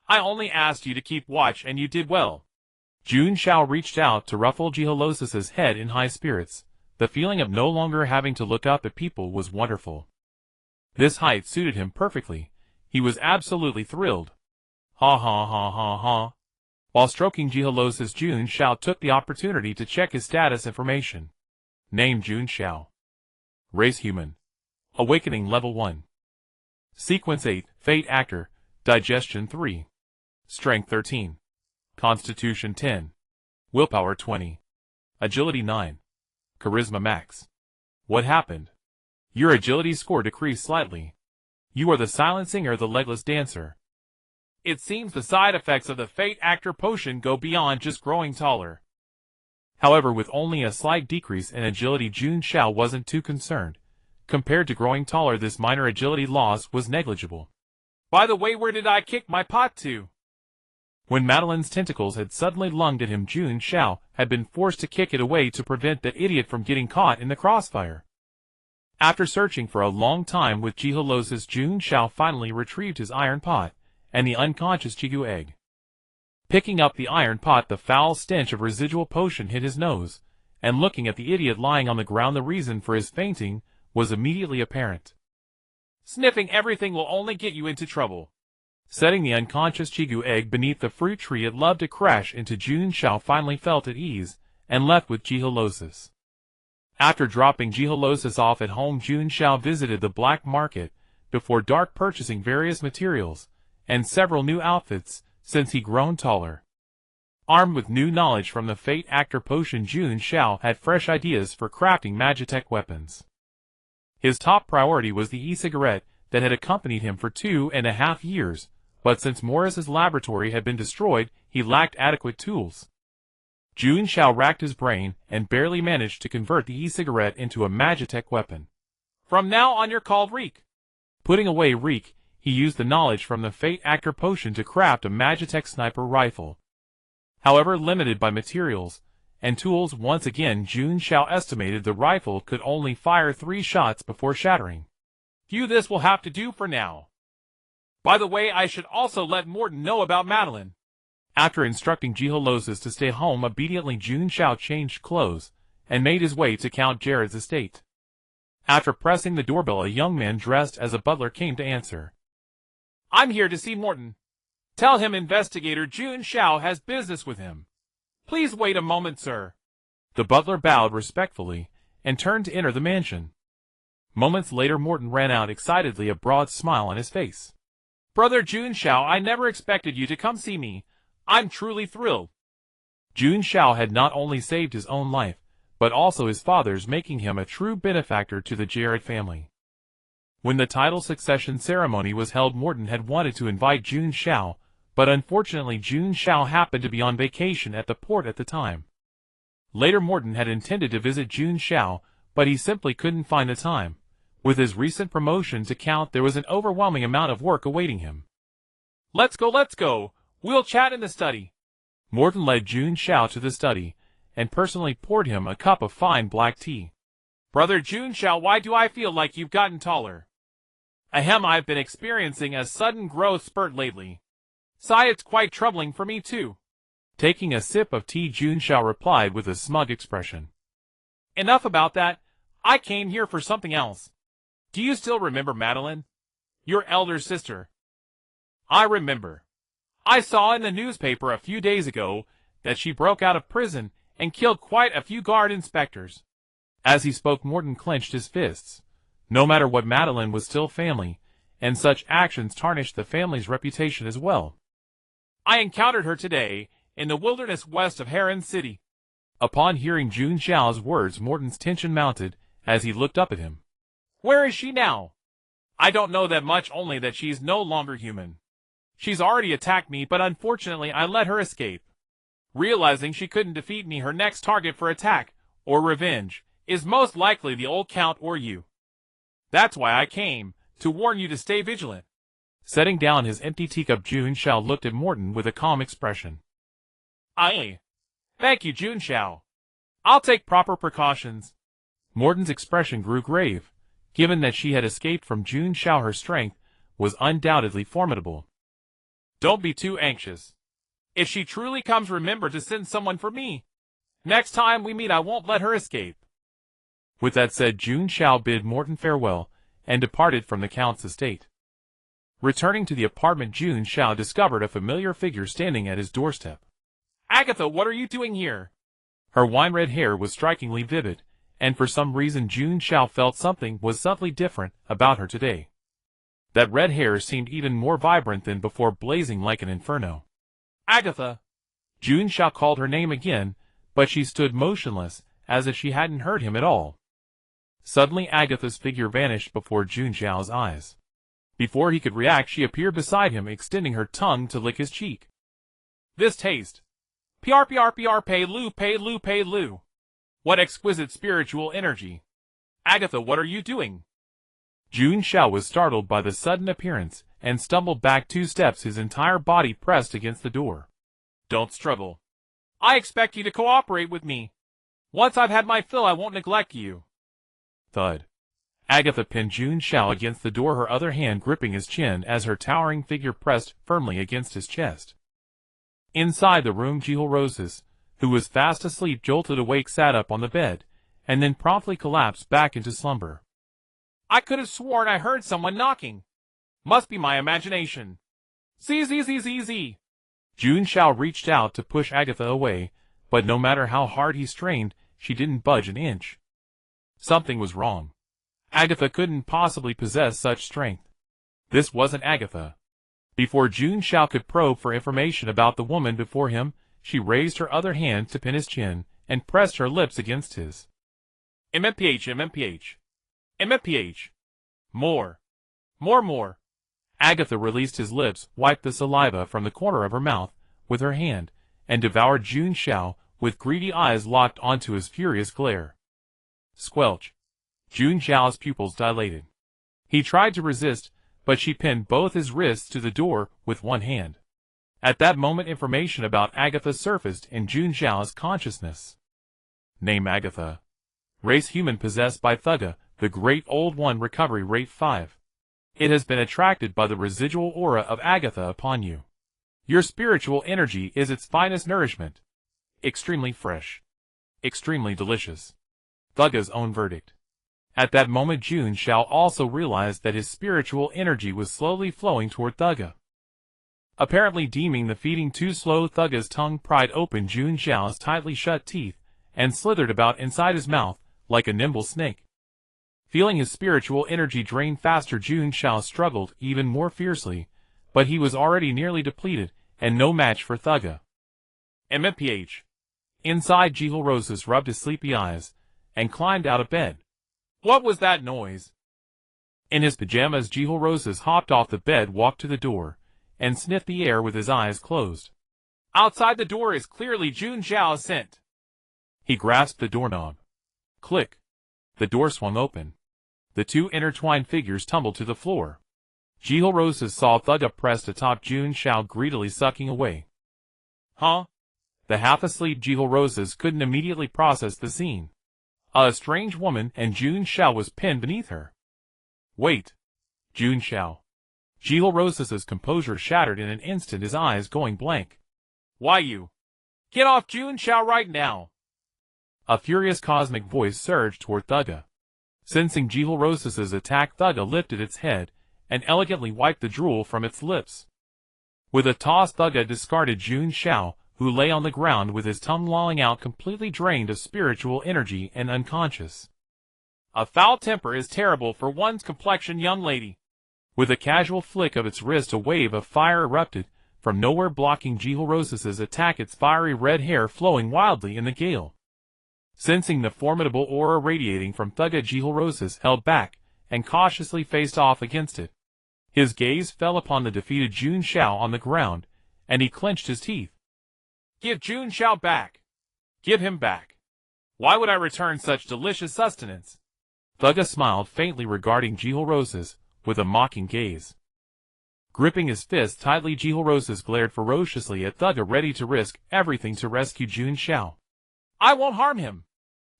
Speaker 2: I only asked you to keep watch and you did well.
Speaker 1: Jun Xiao reached out to ruffle Jiholosis's head in high spirits. The feeling of no longer having to look up at people was wonderful. This height suited him perfectly. He was absolutely thrilled. Ha ha ha ha ha. While stroking Jiholosis, Jun Xiao took the opportunity to check his status information. Name: Jun Xiao. Race: human. Awakening level 1. Sequence 8, Fate actor, Digestion 3. Strength 13. Constitution 10. Willpower 20. Agility 9. Charisma max. What happened? Your agility score decreased slightly. You are the silent singer, the legless dancer.
Speaker 2: It seems the side effects of the Fate Actor potion go beyond just growing taller.
Speaker 1: However, with only a slight decrease in agility, Jun Xiao wasn't too concerned. Compared to growing taller, this minor agility loss was negligible.
Speaker 2: By the way, where did I kick my pot to?
Speaker 1: When Madeline's tentacles had suddenly lunged at him, Jun Xiao had been forced to kick it away to prevent that idiot from getting caught in the crossfire. After searching for a long time with Jiholosis, Jun Xiao finally retrieved his iron pot and the unconscious Chigu egg. Picking up the iron pot, the foul stench of residual potion hit his nose, and looking at the idiot lying on the ground, the reason for his fainting was immediately apparent.
Speaker 2: Sniffing everything will only get you into trouble.
Speaker 1: Setting the unconscious Chigu egg beneath the fruit tree it loved to crash into, Jun Xiao finally felt at ease and left with Jiholosis. After dropping Jiholosis off at home, Jun Xiao visited the black market before dark, purchasing various materials and several new outfits since he grown taller. Armed with new knowledge from the Fate Actor potion, Jun Xiao had fresh ideas for crafting magitech weapons. His top priority was the e-cigarette that had accompanied him for 2.5 years, but since Morris's laboratory had been destroyed, he lacked adequate tools. Jun Xiao racked his brain and barely managed to convert the e-cigarette into a magitech weapon.
Speaker 2: From now on, you're called Reek.
Speaker 1: Putting away Reek, he used the knowledge from the Fate Actor potion to craft a magitech sniper rifle. However, limited by materials and tools, once again Jun Xiao estimated the rifle could only fire 3 shots before shattering.
Speaker 2: This will have to do for now. By the way, I should also let Morton know about Madeline.
Speaker 1: After instructing Jiholosis to stay home, obediently Jun Xiao changed clothes and made his way to Count Jared's estate. After pressing the doorbell, a young man dressed as a butler came to answer.
Speaker 2: I'm here to see Morton. Tell him Investigator Jun Xiao has business with him. Please wait a moment, sir.
Speaker 1: The butler bowed respectfully and turned to enter the mansion. Moments later, Morton ran out excitedly, a broad smile on his face.
Speaker 2: Brother Jun Xiao, I never expected you to come see me. I'm truly thrilled.
Speaker 1: Jun Xiao had not only saved his own life, but also his father's, making him a true benefactor to the Jared family. When the title succession ceremony was held, Morton had wanted to invite Jun Xiao, but unfortunately Jun Xiao happened to be on vacation at the port at the time. Later, Morton had intended to visit Jun Xiao, but he simply couldn't find the time. With his recent promotion to Count, there was an overwhelming amount of work awaiting him.
Speaker 2: Let's go. We'll chat in the study.
Speaker 1: Morton led Jun Xiao to the study, and personally poured him a cup of fine black tea.
Speaker 2: Brother Jun Xiao, why do I feel like you've gotten taller? I've been experiencing a sudden growth spurt lately. It's quite troubling for me too.
Speaker 1: Taking a sip of tea, Jun Xiao replied with a smug expression.
Speaker 2: Enough about that. I came here for something else. Do you still remember Madeline? Your elder sister. I remember. I saw in the newspaper a few days ago that she broke out of prison and killed quite a few guard inspectors.
Speaker 1: As he spoke, Morton clenched his fists. No matter what, Madeline was still family, and such actions tarnished the family's reputation as well.
Speaker 2: I encountered her today in the wilderness west of Harlan City.
Speaker 1: Upon hearing Jun Xiao's words, Morton's tension mounted as he looked up at him.
Speaker 2: Where is she now? I don't know that much, only that she's no longer human. She's already attacked me, but unfortunately I let her escape. Realizing she couldn't defeat me, her next target for attack or revenge is most likely the old Count or you. That's why I came, to warn you to stay vigilant.
Speaker 1: Setting down his empty teacup, Jun Xiao looked at Morton with a calm expression.
Speaker 2: Thank you, Jun Xiao. I'll take proper precautions.
Speaker 1: Morton's expression grew grave. Given that she had escaped from Jun Xiao, her strength was undoubtedly formidable.
Speaker 2: Don't be too anxious. If she truly comes, remember to send someone for me. Next time we meet, I won't let her escape.
Speaker 1: With that said, Jun Xiao bid Morton farewell and departed from the Count's estate. Returning to the apartment, Jun Xiao discovered a familiar figure standing at his doorstep.
Speaker 2: Agatha, what are you doing here?
Speaker 1: Her wine-red hair was strikingly vivid, and for some reason Jun Xiao felt something was subtly different about her today. That red hair seemed even more vibrant than before, blazing like an inferno.
Speaker 2: Agatha!
Speaker 1: Jun Xiao called her name again, but she stood motionless as if she hadn't heard him at all. Suddenly Agatha's figure vanished before Jun Xiao's eyes. Before he could react, she appeared beside him, extending her tongue to lick his cheek.
Speaker 2: This taste. PRPRPR pay Lu. What exquisite spiritual energy. Agatha, what are you doing?
Speaker 1: Jun Xiao was startled by the sudden appearance, and stumbled back 2 steps, his entire body pressed against the door.
Speaker 2: Don't struggle. I expect you to cooperate with me. Once I've had my fill, I won't neglect you.
Speaker 1: Thud. Agatha pinned Jun Xiao against the door, her other hand gripping his chin as her towering figure pressed firmly against his chest. Inside the room, Jihul Roses, who was fast asleep, jolted awake, sat up on the bed, and then promptly collapsed back into slumber.
Speaker 2: I could have sworn I heard someone knocking. Must be my imagination. Z.
Speaker 1: Jun Xiao reached out to push Agatha away, but no matter how hard he strained, she didn't budge an inch. Something was wrong. Agatha couldn't possibly possess such strength. This wasn't Agatha. Before Jun Xiao could probe for information about the woman before him, she raised her other hand to pin his chin, and pressed her lips against his.
Speaker 2: MMPH. More.
Speaker 1: Agatha released his lips, wiped the saliva from the corner of her mouth with her hand, and devoured Jun Xiao, with greedy eyes locked onto his furious glare. Squelch. Jun Xiao's pupils dilated. He tried to resist, but she pinned both his wrists to the door with one hand. At that moment, information about Agatha surfaced in Jun Xiao's consciousness. Name Agatha. Race human, possessed by Thugga, the Great Old One, recovery rate 5. It has been attracted by the residual aura of Agatha upon you. Your spiritual energy is its finest nourishment. Extremely fresh. Extremely delicious. Thugga's own verdict. At that moment, Jun Xiao also realized that his spiritual energy was slowly flowing toward Thugga. Apparently deeming the feeding too slow, Thugga's tongue pried open Jun Xiao's tightly shut teeth, and slithered about inside his mouth like a nimble snake. Feeling his spiritual energy drain faster, Jun Xiao struggled even more fiercely, but he was already nearly depleted, and no match for Thugga.
Speaker 2: MMPH.
Speaker 1: Inside, Jihul Roses rubbed his sleepy eyes, and climbed out of bed.
Speaker 2: What was that noise?
Speaker 1: In his pajamas, Jihul Roses hopped off the bed, walked to the door, and sniffed the air with his eyes closed.
Speaker 2: Outside the door is clearly Jun Xiao's scent.
Speaker 1: He grasped the doorknob. Click. The door swung open. The 2 intertwined figures tumbled to the floor. Jihul Roses saw Thugga pressed atop Jun Xiao, greedily sucking away.
Speaker 2: Huh?
Speaker 1: The half-asleep Jihul Roses couldn't immediately process the scene. A strange woman, and Jun Xiao was pinned beneath her. Wait. Jun Xiao. Jihul Roses' composure shattered in an instant, his eyes going blank.
Speaker 2: Why you? Get off Jun Xiao right now.
Speaker 1: A furious cosmic voice surged toward Thugga. Sensing Jihul Roses' attack, Thugga lifted its head, and elegantly wiped the drool from its lips. With a toss, Thugga discarded Jun Xiao, who lay on the ground with his tongue lolling out, completely drained of spiritual energy and unconscious.
Speaker 2: A foul temper is terrible for one's complexion, young lady.
Speaker 1: With a casual flick of its wrist, a wave of fire erupted from nowhere, blocking Jihul Roses' attack, its fiery red hair flowing wildly in the gale. Sensing the formidable aura radiating from Thugga, Jihul Roses held back and cautiously faced off against it. His gaze fell upon the defeated Jun Xiao on the ground, and he clenched his teeth.
Speaker 2: Give Jun Xiao back. Give him back. Why would I return such delicious sustenance?
Speaker 1: Thugga smiled faintly regarding Jihul Roses with a mocking gaze. Gripping his fist tightly, Jihul Roses glared ferociously at Thugga, ready to risk everything to rescue Jun Xiao.
Speaker 2: I won't harm him.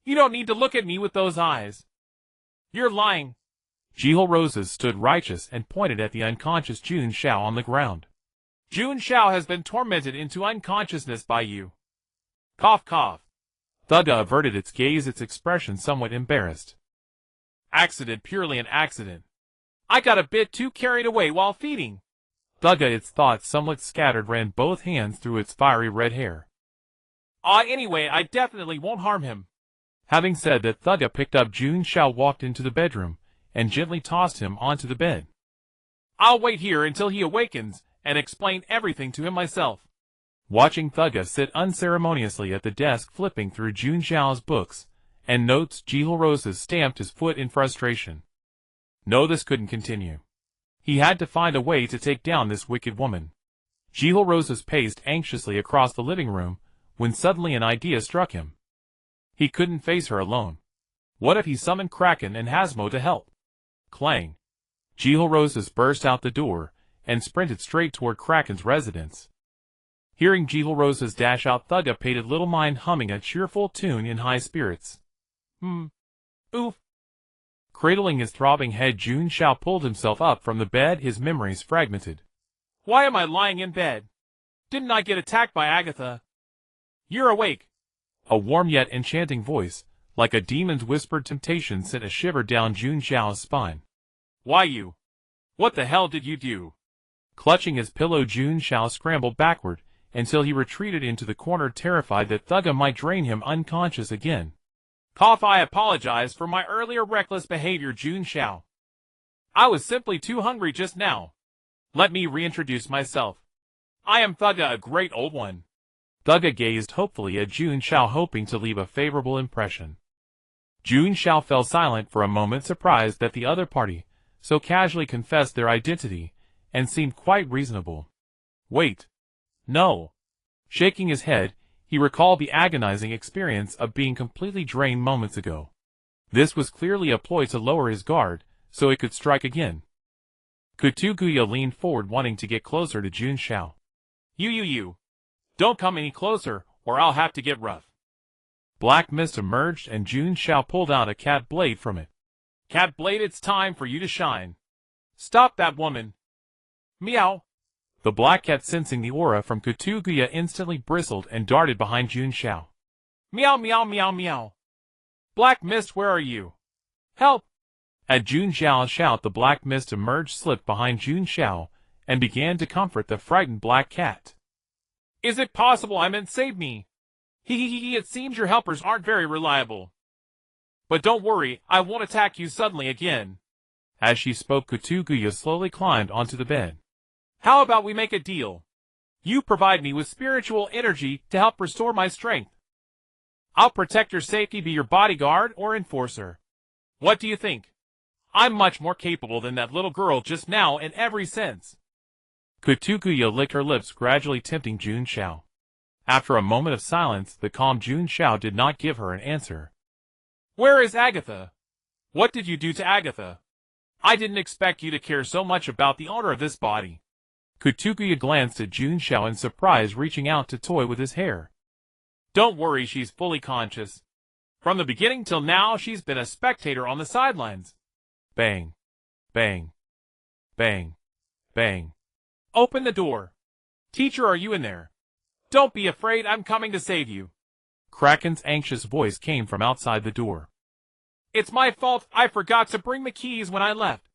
Speaker 2: You don't need to look at me with those eyes. You're lying.
Speaker 1: Jihul Roses stood righteous and pointed at the unconscious Jun Xiao on the ground.
Speaker 2: Jun Xiao has been tormented into unconsciousness by you. Cough, cough.
Speaker 1: Thugga averted its gaze, its expression somewhat embarrassed.
Speaker 2: Accident, purely an accident. I got a bit too carried away while feeding.
Speaker 1: Thugga, its thoughts somewhat scattered, ran both hands through its fiery red hair.
Speaker 2: Anyway, I definitely won't harm him.
Speaker 1: Having said that, Thugga picked up Jun Xiao, walked into the bedroom, and gently tossed him onto the bed.
Speaker 2: I'll wait here until he awakens, and explain everything to him myself.
Speaker 1: Watching Thugga sit unceremoniously at the desk flipping through Jun Xiao's books, and notes Jihil stamped his foot in frustration. No, this couldn't continue. He had to find a way to take down this wicked woman. Jihil paced anxiously across the living room, when suddenly an idea struck him. He couldn't face her alone. What if he summoned Kraken and Hasmo to help? Clang! Jihil burst out the door, and sprinted straight toward Kraken's residence. Hearing Jihil dash out, Thugga paid little mind, humming a cheerful tune in high spirits. Oof. Cradling his throbbing head, Jun Xiao pulled himself up from the bed, his memories fragmented.
Speaker 2: Why am I lying in bed? Didn't I get attacked by Agatha? You're awake.
Speaker 1: A warm yet enchanting voice, like a demon's whispered temptation, sent a shiver down Jun Xiao's spine.
Speaker 2: Why you? What the hell did you do?
Speaker 1: Clutching his pillow, Jun Xiao scrambled backward, until he retreated into the corner, terrified that Thugga might drain him unconscious again.
Speaker 2: Cough. I apologize for my earlier reckless behavior, Jun Xiao. I was simply too hungry just now. Let me reintroduce myself. I am Thugga, a great old one.
Speaker 1: Thugga gazed hopefully at Jun Xiao, hoping to leave a favorable impression. Jun Xiao fell silent for a moment, surprised that the other party so casually confessed their identity, and seemed quite reasonable. Wait. No. Shaking his head, he recalled the agonizing experience of being completely drained moments ago. This was clearly a ploy to lower his guard, so it could strike again. Kutuguya leaned forward, wanting to get closer to Jun Xiao.
Speaker 2: You. Don't come any closer, or I'll have to get rough.
Speaker 1: Black mist emerged, and Jun Xiao pulled out a cat blade from it.
Speaker 2: Cat blade, it's time for you to shine. Stop that woman. Meow.
Speaker 1: The black cat, sensing the aura from Kutuguya, instantly bristled and darted behind Jun Xiao.
Speaker 2: Meow, meow, meow, meow. Black mist, where are you? Help!
Speaker 1: At Jun Xiao's shout, the black mist emerged, slipped behind Jun Xiao, and began to comfort the frightened black cat.
Speaker 2: Is it possible? I meant save me. It seems your helpers aren't very reliable. But don't worry, I won't attack you suddenly again.
Speaker 1: As she spoke, Kutuguya slowly climbed onto the bed.
Speaker 2: How about we make a deal? You provide me with spiritual energy to help restore my strength. I'll protect your safety, be your bodyguard or enforcer. What do you think? I'm much more capable than that little girl just now in every sense.
Speaker 1: Kutuguya licked her lips, gradually tempting Jun Xiao. After a moment of silence, the calm Jun Xiao did not give her an answer.
Speaker 2: Where is Agatha? What did you do to Agatha? I didn't expect you to care so much about the owner of this body.
Speaker 1: Kutuguya glanced at Jun Xiao in surprise, reaching out to toy with his hair.
Speaker 2: Don't worry, she's fully conscious. From the beginning till now, she's been a spectator on the sidelines.
Speaker 1: Bang. Bang. Bang. Bang.
Speaker 2: Open the door. Teacher, are you in there? Don't be afraid, I'm coming to save you.
Speaker 1: Kraken's anxious voice came from outside the door.
Speaker 2: It's my fault, I forgot to bring the keys when I left.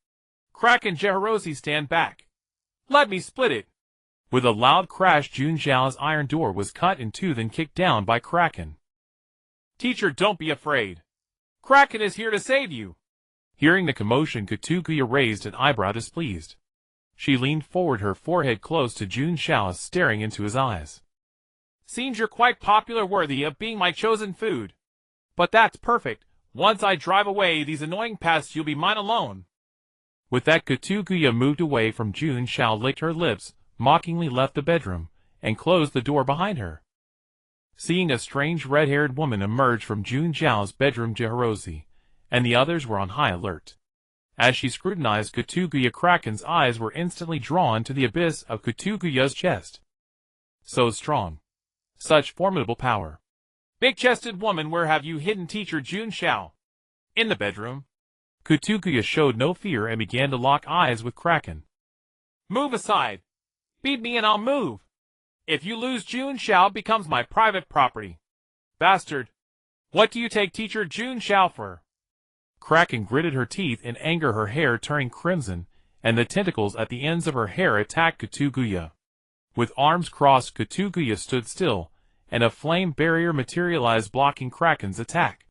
Speaker 2: Kraken, Jihil, stand back. Let me split it.
Speaker 1: With a loud crash, Jun Xiao's iron door was cut in two, then kicked down by Kraken.
Speaker 2: Teacher, don't be afraid. Kraken is here to save you.
Speaker 1: Hearing the commotion, Kutuguya raised an eyebrow, displeased. She leaned forward, her forehead close to Jun Xiao's, staring into his eyes.
Speaker 2: Seems you're quite popular, worthy of being my chosen food. But that's perfect. Once I drive away these annoying pests, you'll be mine alone.
Speaker 1: With that, Kutuguya moved away from Jun Xiao, licked her lips, mockingly left the bedroom, and closed the door behind her. Seeing a strange red-haired woman emerge from Jun Xiao's bedroom, Jihil and the others were on high alert. As she scrutinized Kutuguya, Kraken's eyes were instantly drawn to the abyss of Kutuguya's chest. So strong. Such formidable power.
Speaker 2: Big-chested woman, where have you hidden teacher Jun Xiao? In the bedroom.
Speaker 1: Kutuguya showed no fear and began to lock eyes with Kraken.
Speaker 2: Move aside. Beat me and I'll move. If you lose, Jun Xiao becomes my private property. Bastard. What do you take teacher Jun Xiao for?
Speaker 1: Kraken gritted her teeth in anger, her hair turning crimson, and the tentacles at the ends of her hair attacked Kutuguya. With arms crossed, Kutuguya stood still, and a flame barrier materialized, blocking Kraken's attack.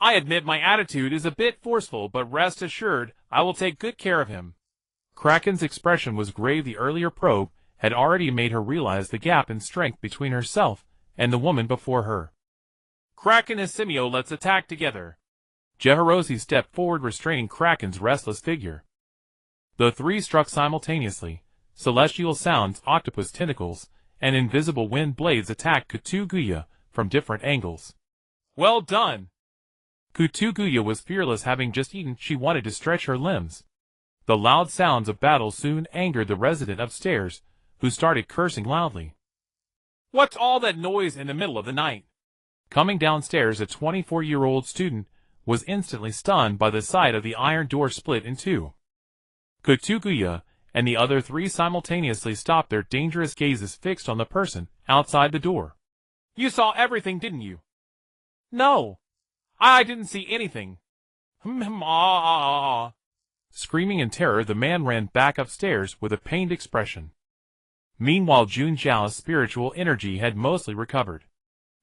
Speaker 2: I admit my attitude is a bit forceful, but rest assured, I will take good care of him.
Speaker 1: Kraken's expression was grave. The earlier probe had already made her realize the gap in strength between herself and the woman before her.
Speaker 2: Kraken and Simio, let's attack together.
Speaker 1: Jeharosi stepped forward, restraining Kraken's restless figure. The three struck simultaneously. Celestial sounds, octopus tentacles, and invisible wind blades attacked Kutuguya from different angles.
Speaker 2: Well done!
Speaker 1: Kutuguya was fearless, having just eaten. She wanted to stretch her limbs. The loud sounds of battle soon angered the resident upstairs, who started cursing loudly.
Speaker 2: What's all that noise in the middle of the night?
Speaker 1: Coming downstairs, a 24-year-old student was instantly stunned by the sight of the iron door split in two. Kutuguya and the other three simultaneously stopped, their dangerous gazes fixed on the person outside the door.
Speaker 2: You saw everything, didn't you? No, I didn't see anything.
Speaker 1: Screaming in terror, the man ran back upstairs with a pained expression. Meanwhile, Jun Xiao's spiritual energy had mostly recovered.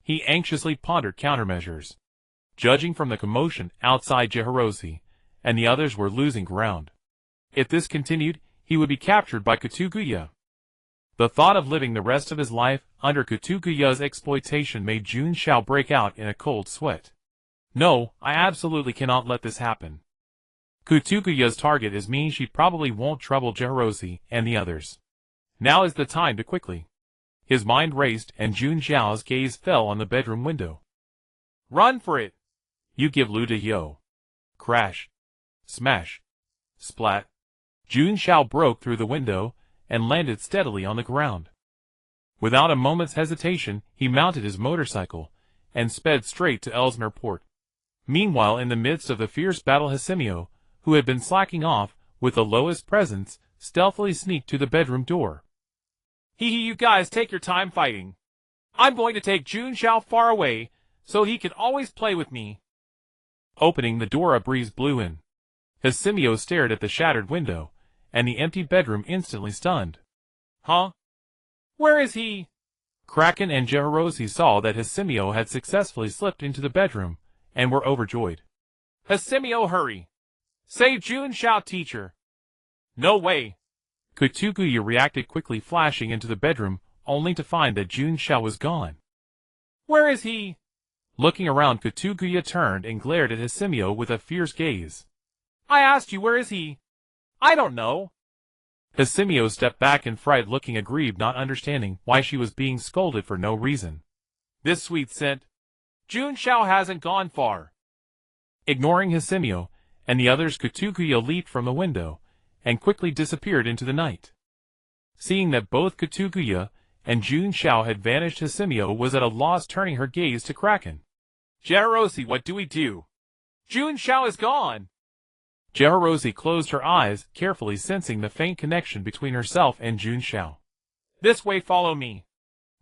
Speaker 1: He anxiously pondered countermeasures. Judging from the commotion outside, Jeharosi and the others were losing ground. If this continued, he would be captured by Kutuguya. The thought of living the rest of his life under Kutuguya's exploitation made Jun Xiao break out in a cold sweat. No, I absolutely cannot let this happen. Kutuguya's target is me. She probably won't trouble Jeharosi and the others. Now is the time to quickly. His mind raced, and Jun Xiao's gaze fell on the bedroom window.
Speaker 2: Run for it!
Speaker 1: You give Lu to yo. Crash. Smash. Splat. Jun Xiao broke through the window and landed steadily on the ground. Without a moment's hesitation, he mounted his motorcycle and sped straight to Elsmer Port. Meanwhile, in the midst of the fierce battle, Hisimio, who had been slacking off with the lowest presence, stealthily sneaked to the bedroom door.
Speaker 2: You guys take your time fighting. I'm going to take Jun Xiao far away, so he can always play with me.
Speaker 1: Opening the door, a breeze blew in. Hisimio stared at the shattered window and the empty bedroom, instantly stunned.
Speaker 2: Huh? Where is he?
Speaker 1: Kraken and Jeharosi saw that Hisimio had successfully slipped into the bedroom and were overjoyed.
Speaker 2: Hisimio, hurry! Save Jun Xiao, teacher! No way!
Speaker 1: Kutuguya reacted quickly, flashing into the bedroom, only to find that Jun Xiao was gone.
Speaker 2: Where is he?
Speaker 1: Looking around, Kutuguya turned and glared at Hisimio with a fierce gaze.
Speaker 2: I asked you, where is he? I don't know.
Speaker 1: Hisimio stepped back in fright, looking aggrieved, not understanding why she was being scolded for no reason.
Speaker 2: This sweet scent. Jun Xiao hasn't gone far.
Speaker 1: Ignoring Hisimio and the others, Kutuguya leaped from the window and quickly disappeared into the night. Seeing that both Kutuguya and Jun Xiao had vanished, Hisimio was at a loss, turning her gaze to Kraken.
Speaker 2: Jeharosi, what do we do? Jun Xiao is gone!
Speaker 1: Jeharosi closed her eyes, carefully sensing the faint connection between herself and Jun Xiao.
Speaker 2: This way, follow me.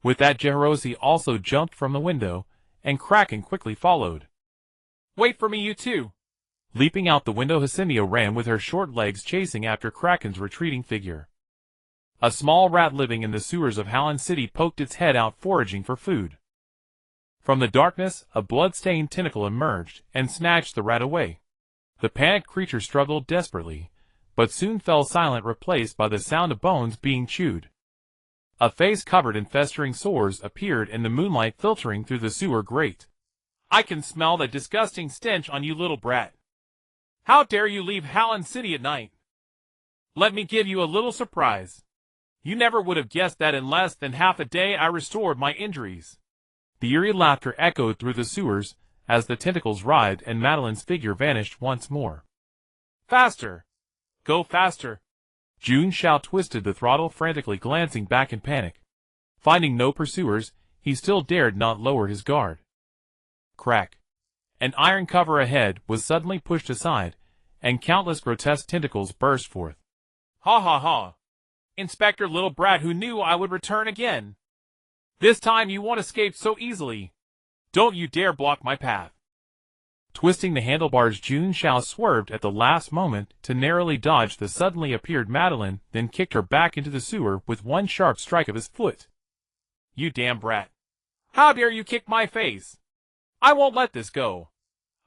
Speaker 1: With that, Jeharosi also jumped from the window, and Kraken quickly followed.
Speaker 2: Wait for me, you two.
Speaker 1: Leaping out the window, Hisimio ran with her short legs, chasing after Kraken's retreating figure. A small rat living in the sewers of Harlan City poked its head out, foraging for food. From the darkness, a blood-stained tentacle emerged and snatched the rat away. The panicked creature struggled desperately, but soon fell silent, replaced by the sound of bones being chewed. A face covered in festering sores appeared in the moonlight, filtering through the sewer grate.
Speaker 2: I can smell the disgusting stench on you, little brat. How dare you leave Harlan City at night? Let me give you a little surprise. You never would have guessed that in less than half a day I restored my injuries.
Speaker 1: The eerie laughter echoed through the sewers as the tentacles writhed and Madeline's figure vanished once more.
Speaker 2: Faster! Go faster!
Speaker 1: Jun Xiao twisted the throttle frantically, glancing back in panic. Finding no pursuers, he still dared not lower his guard. Crack! An iron cover ahead was suddenly pushed aside, and countless grotesque tentacles burst forth.
Speaker 2: Ha ha ha! Inspector, little brat who knew I would return again. This time you won't escape so easily. Don't you dare block my path.
Speaker 1: Twisting the handlebars, Jun Xiao swerved at the last moment to narrowly dodge the suddenly appeared Madeline, then kicked her back into the sewer with one sharp strike of his foot.
Speaker 2: You damn brat! How dare you kick my face? I won't let this go.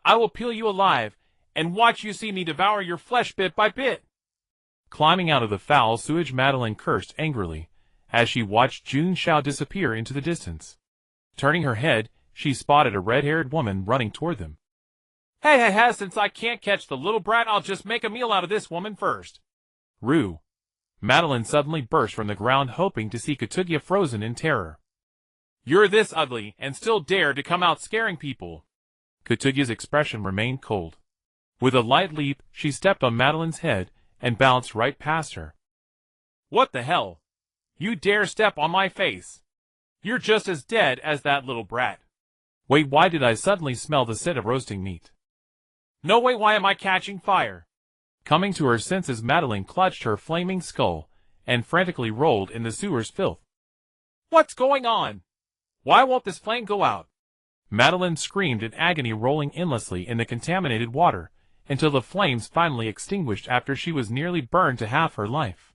Speaker 2: I will peel you alive, and watch you see me devour your flesh bit by bit.
Speaker 1: Climbing out of the foul sewage, Madeline cursed angrily as she watched Jun Xiao disappear into the distance. Turning her head, she spotted a red-haired woman running toward them.
Speaker 2: Hey, since I can't catch the little brat, I'll just make a meal out of this woman first.
Speaker 1: Rue. Madeline suddenly burst from the ground, hoping to see Katugya frozen in terror.
Speaker 2: You're this ugly, and still dare to come out scaring people.
Speaker 1: Katugya's expression remained cold. With a light leap, she stepped on Madeline's head and bounced right past her.
Speaker 2: What the hell? You dare step on my face? You're just as dead as that little brat.
Speaker 1: Wait, why did I suddenly smell the scent of roasting meat?
Speaker 2: No way, why am I catching fire?
Speaker 1: Coming to her senses, Madeline clutched her flaming skull and frantically rolled in the sewer's filth.
Speaker 2: What's going on? Why won't this flame go out?
Speaker 1: Madeline screamed in agony, rolling endlessly in the contaminated water until the flames finally extinguished after she was nearly burned to half her life.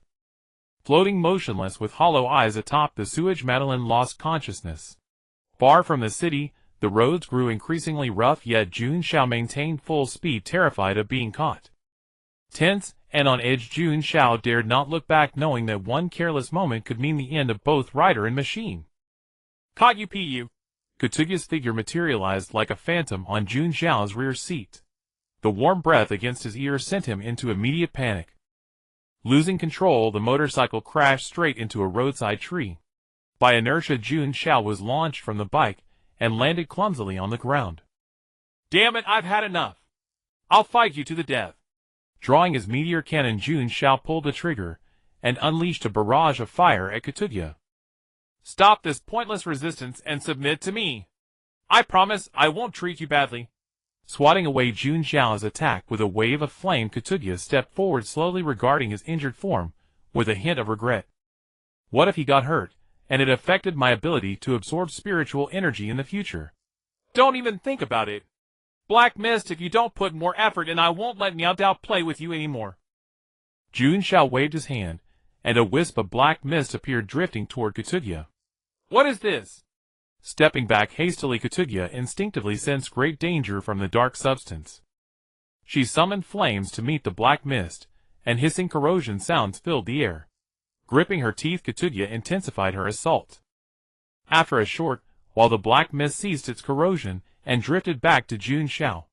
Speaker 1: Floating motionless with hollow eyes atop the sewage, Madeline lost consciousness. Far from the city, the roads grew increasingly rough, yet Jun Xiao maintained full speed, terrified of being caught. Tense and on edge, Jun Xiao dared not look back, knowing that one careless moment could mean the end of both rider and machine.
Speaker 2: Caught you, Pu.
Speaker 1: Katugya's figure materialized like a phantom on Jun Xiao's rear seat. The warm breath against his ear sent him into immediate panic. Losing control, the motorcycle crashed straight into a roadside tree. By inertia, Jun Xiao was launched from the bike and landed clumsily on the ground.
Speaker 2: Damn it, I've had enough. I'll fight you to the death.
Speaker 1: Drawing his meteor cannon, Jun Xiao pulled the trigger and unleashed a barrage of fire at Katugya.
Speaker 2: Stop this pointless resistance and submit to me. I promise I won't treat you badly.
Speaker 1: Swatting away Jun Xiao's attack with a wave of flame, Katugya stepped forward, slowly regarding his injured form with a hint of regret. What if he got hurt, and it affected my ability to absorb spiritual energy in the future?
Speaker 2: Don't even think about it. Black Mist, if you don't put more effort in, I won't let Miao Dao play with you anymore.
Speaker 1: Jun Xiao waved his hand, and a wisp of black mist appeared, drifting toward Katugya.
Speaker 2: What is this?
Speaker 1: Stepping back hastily, Katugya instinctively sensed great danger from the dark substance. She summoned flames to meet the black mist, and hissing corrosion sounds filled the air. Gripping her teeth, Katugya intensified her assault. After a short while, the black mist ceased its corrosion and drifted back to Jun Xiao.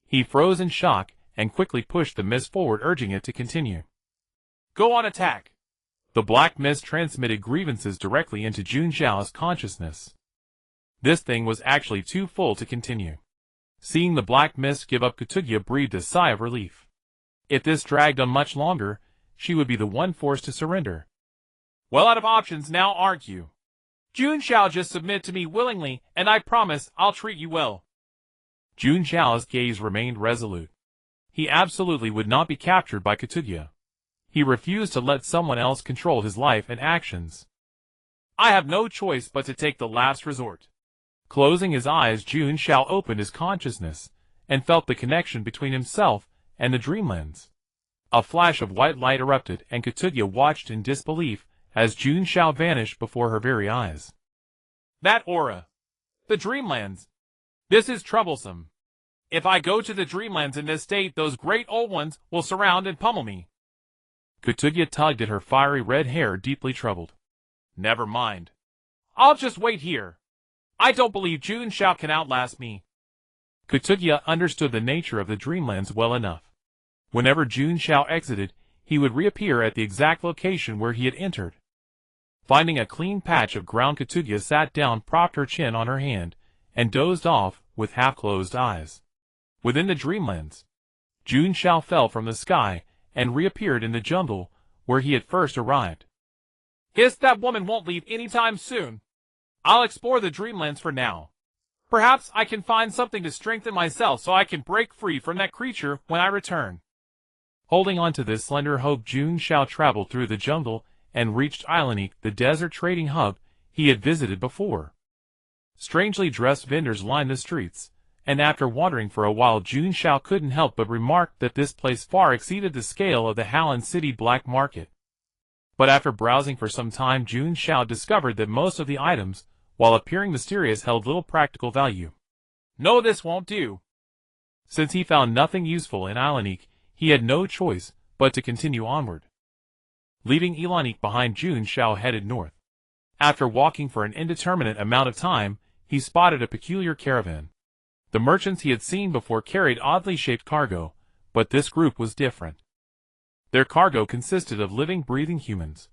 Speaker 1: He froze in shock and quickly pushed the mist forward, urging it to continue.
Speaker 2: Go on, attack!
Speaker 1: The black mist transmitted grievances directly into Jun Xiao's consciousness. This thing was actually too full to continue. Seeing the black mist give up, Katugya breathed a sigh of relief. If this dragged on much longer, she would be the one forced to surrender.
Speaker 2: Well, out of options now, aren't you? Jun Xiao, just submit to me willingly, and I promise I'll treat you well.
Speaker 1: Jun Xiao's gaze remained resolute. He absolutely would not be captured by Katugya. He refused to let someone else control his life and actions.
Speaker 2: I have no choice but to take the last resort.
Speaker 1: Closing his eyes, Jun Xiao opened his consciousness and felt the connection between himself and the Dreamlands. A flash of white light erupted, and Katugya watched in disbelief as Jun Xiao vanished before her very eyes.
Speaker 2: That aura! The Dreamlands! This is troublesome. If I go to the Dreamlands in this state, those great old ones will surround and pummel me.
Speaker 1: Katugya tugged at her fiery red hair, deeply troubled.
Speaker 2: Never mind. I'll just wait here. I don't believe Jun Xiao can outlast me.
Speaker 1: Katugya understood the nature of the Dreamlands well enough. Whenever Jun Xiao exited, he would reappear at the exact location where he had entered. Finding a clean patch of ground, Katugya sat down, propped her chin on her hand, and dozed off with half-closed eyes. Within the Dreamlands, Jun Xiao fell from the sky and reappeared in the jungle where he had first arrived.
Speaker 2: Guess that woman won't leave anytime soon. I'll explore the Dreamlands for now. Perhaps I can find something to strengthen myself so I can break free from that creature when I return.
Speaker 1: Holding on to this slender hope, Jun Xiao traveled through the jungle and reached Ilanik, the desert trading hub he had visited before. Strangely dressed vendors lined the streets, and after wandering for a while, Jun Xiao couldn't help but remark that this place far exceeded the scale of the Harlan city black market. But after browsing for some time, Jun Xiao discovered that most of the items, while appearing mysterious, held little practical value.
Speaker 2: No, this won't do.
Speaker 1: Since he found nothing useful in Ilanik, he had no choice but to continue onward. Leaving Ilanik behind, Jun Xiao headed north. After walking for an indeterminate amount of time, he spotted a peculiar caravan. The merchants he had seen before carried oddly shaped cargo, but this group was different. Their cargo consisted of living, breathing humans,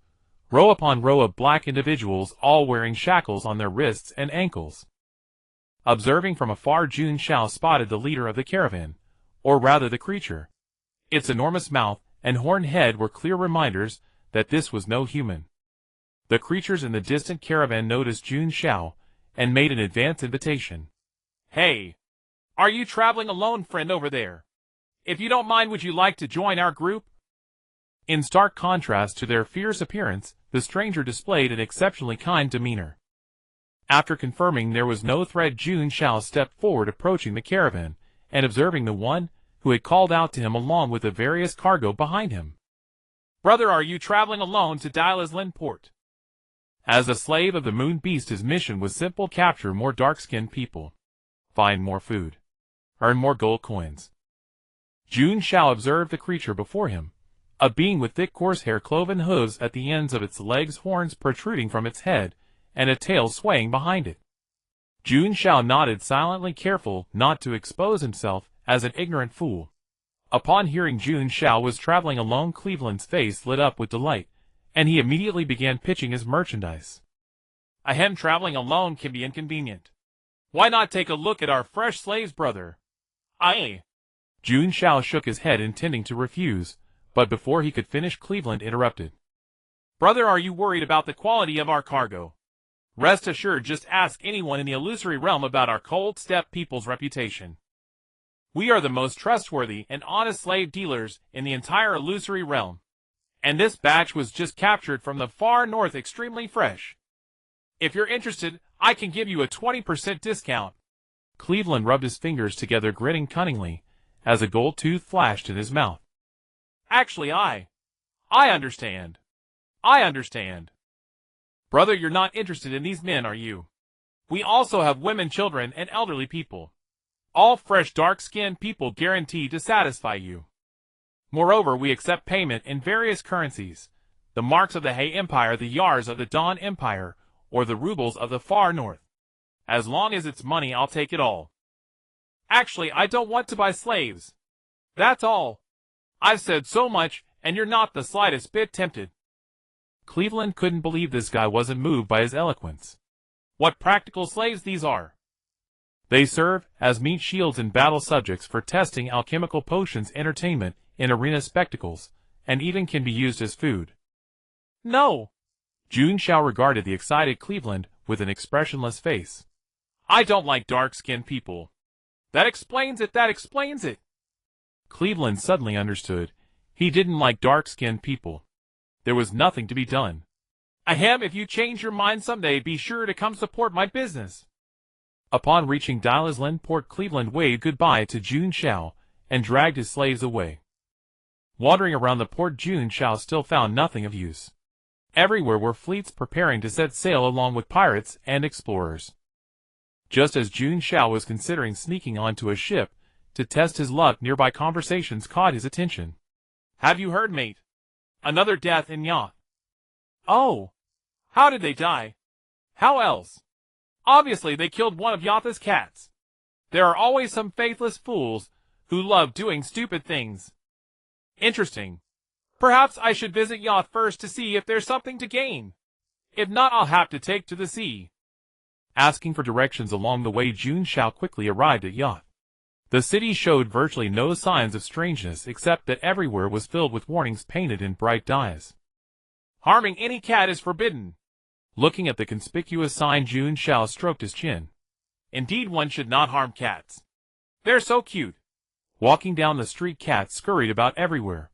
Speaker 1: row upon row of black individuals, all wearing shackles on their wrists and ankles. Observing from afar, Jun Xiao spotted the leader of the caravan, or rather the creature. Its enormous mouth and horned head were clear reminders that this was no human. The creatures in the distant caravan noticed Jun Xiao and made an advance invitation.
Speaker 2: "Hey, are you traveling alone, friend over there? If you don't mind, would you like to join our group?"
Speaker 1: In stark contrast to their fierce appearance, the stranger displayed an exceptionally kind demeanor. After confirming there was no threat, Jun Xiao stepped forward, approaching the caravan, and observing the one who had called out to him along with the various cargo behind him.
Speaker 2: "Brother, are you traveling alone to Dilaslin port?"
Speaker 1: As a slave of the moon beast, his mission was simple: capture more dark-skinned people, find more food, earn more gold coins. Jun Xiao observed the creature before him, a being with thick coarse hair, cloven hooves at the ends of its legs, horns protruding from its head, and a tail swaying behind it. Jun Xiao nodded silently, careful not to expose himself as an ignorant fool. Upon hearing Jun Xiao was traveling alone, Cleveland's face lit up with delight, and he immediately began pitching his merchandise.
Speaker 2: "Ahem, traveling alone can be inconvenient. Why not take a look at our fresh slaves, brother?" "Aye."
Speaker 1: Jun Xiao shook his head, intending to refuse, but before he could finish, Cleveland interrupted.
Speaker 2: "Brother, are you worried about the quality of our cargo? Rest assured, just ask anyone in the illusory realm about our cold steppe people's reputation. We are the most trustworthy and honest slave dealers in the entire illusory realm. And this batch was just captured from the far north, extremely fresh. If you're interested, I can give you a 20% discount."
Speaker 1: Cleveland rubbed his fingers together, grinning cunningly, as a gold tooth flashed in his mouth.
Speaker 2: "Actually, I understand. I understand. Brother, you're not interested in these men, are you? We also have women, children, and elderly people. All fresh, dark-skinned people, guaranteed to satisfy you. Moreover, we accept payment in various currencies: the marks of the Hay Empire, the Yars of the Dawn Empire, or the rubles of the far north. As long as it's money, I'll take it all. Actually, I don't want to buy slaves. That's all. I've said so much, and you're not the slightest bit tempted."
Speaker 1: Cleveland couldn't believe this guy wasn't moved by his eloquence.
Speaker 2: "What practical slaves these are!"
Speaker 1: "They serve as meat shields and battle subjects for testing alchemical potions, entertainment in arena spectacles, and even can be used as food."
Speaker 2: "No."
Speaker 1: Jun Xiao regarded the excited Cleveland with an expressionless face.
Speaker 2: "I don't like dark-skinned people. That explains it, that explains it."
Speaker 1: Cleveland suddenly understood. He didn't like dark-skinned people. There was nothing to be done.
Speaker 2: "Ahem, if you change your mind someday, be sure to come support my business."
Speaker 1: Upon reaching Dilaslin port, Cleveland waved goodbye to Jun Xiao and dragged his slaves away. Wandering around the port, Jun Xiao still found nothing of use. Everywhere were fleets preparing to set sail, along with pirates and explorers. Just as Jun Xiao was considering sneaking onto a ship to test his luck, nearby conversations caught his attention.
Speaker 2: "Have you heard, mate? Another death in Yacht." "Oh. How did they die?" "How else? Obviously they killed one of Yatha's cats. There are always some faithless fools who love doing stupid things." "Interesting. Perhaps I should visit Yacht first to see if there's something to gain. If not, I'll have to take to the sea."
Speaker 1: Asking for directions along the way, Jun Xiao quickly arrived at Yacht. The city showed virtually no signs of strangeness, except that everywhere was filled with warnings painted in bright dyes.
Speaker 2: "Harming any cat is forbidden."
Speaker 1: Looking at the conspicuous sign, Jun Xiao stroked his chin.
Speaker 2: "Indeed, one should not harm cats. They're so cute."
Speaker 1: Walking down the street, cats scurried about everywhere.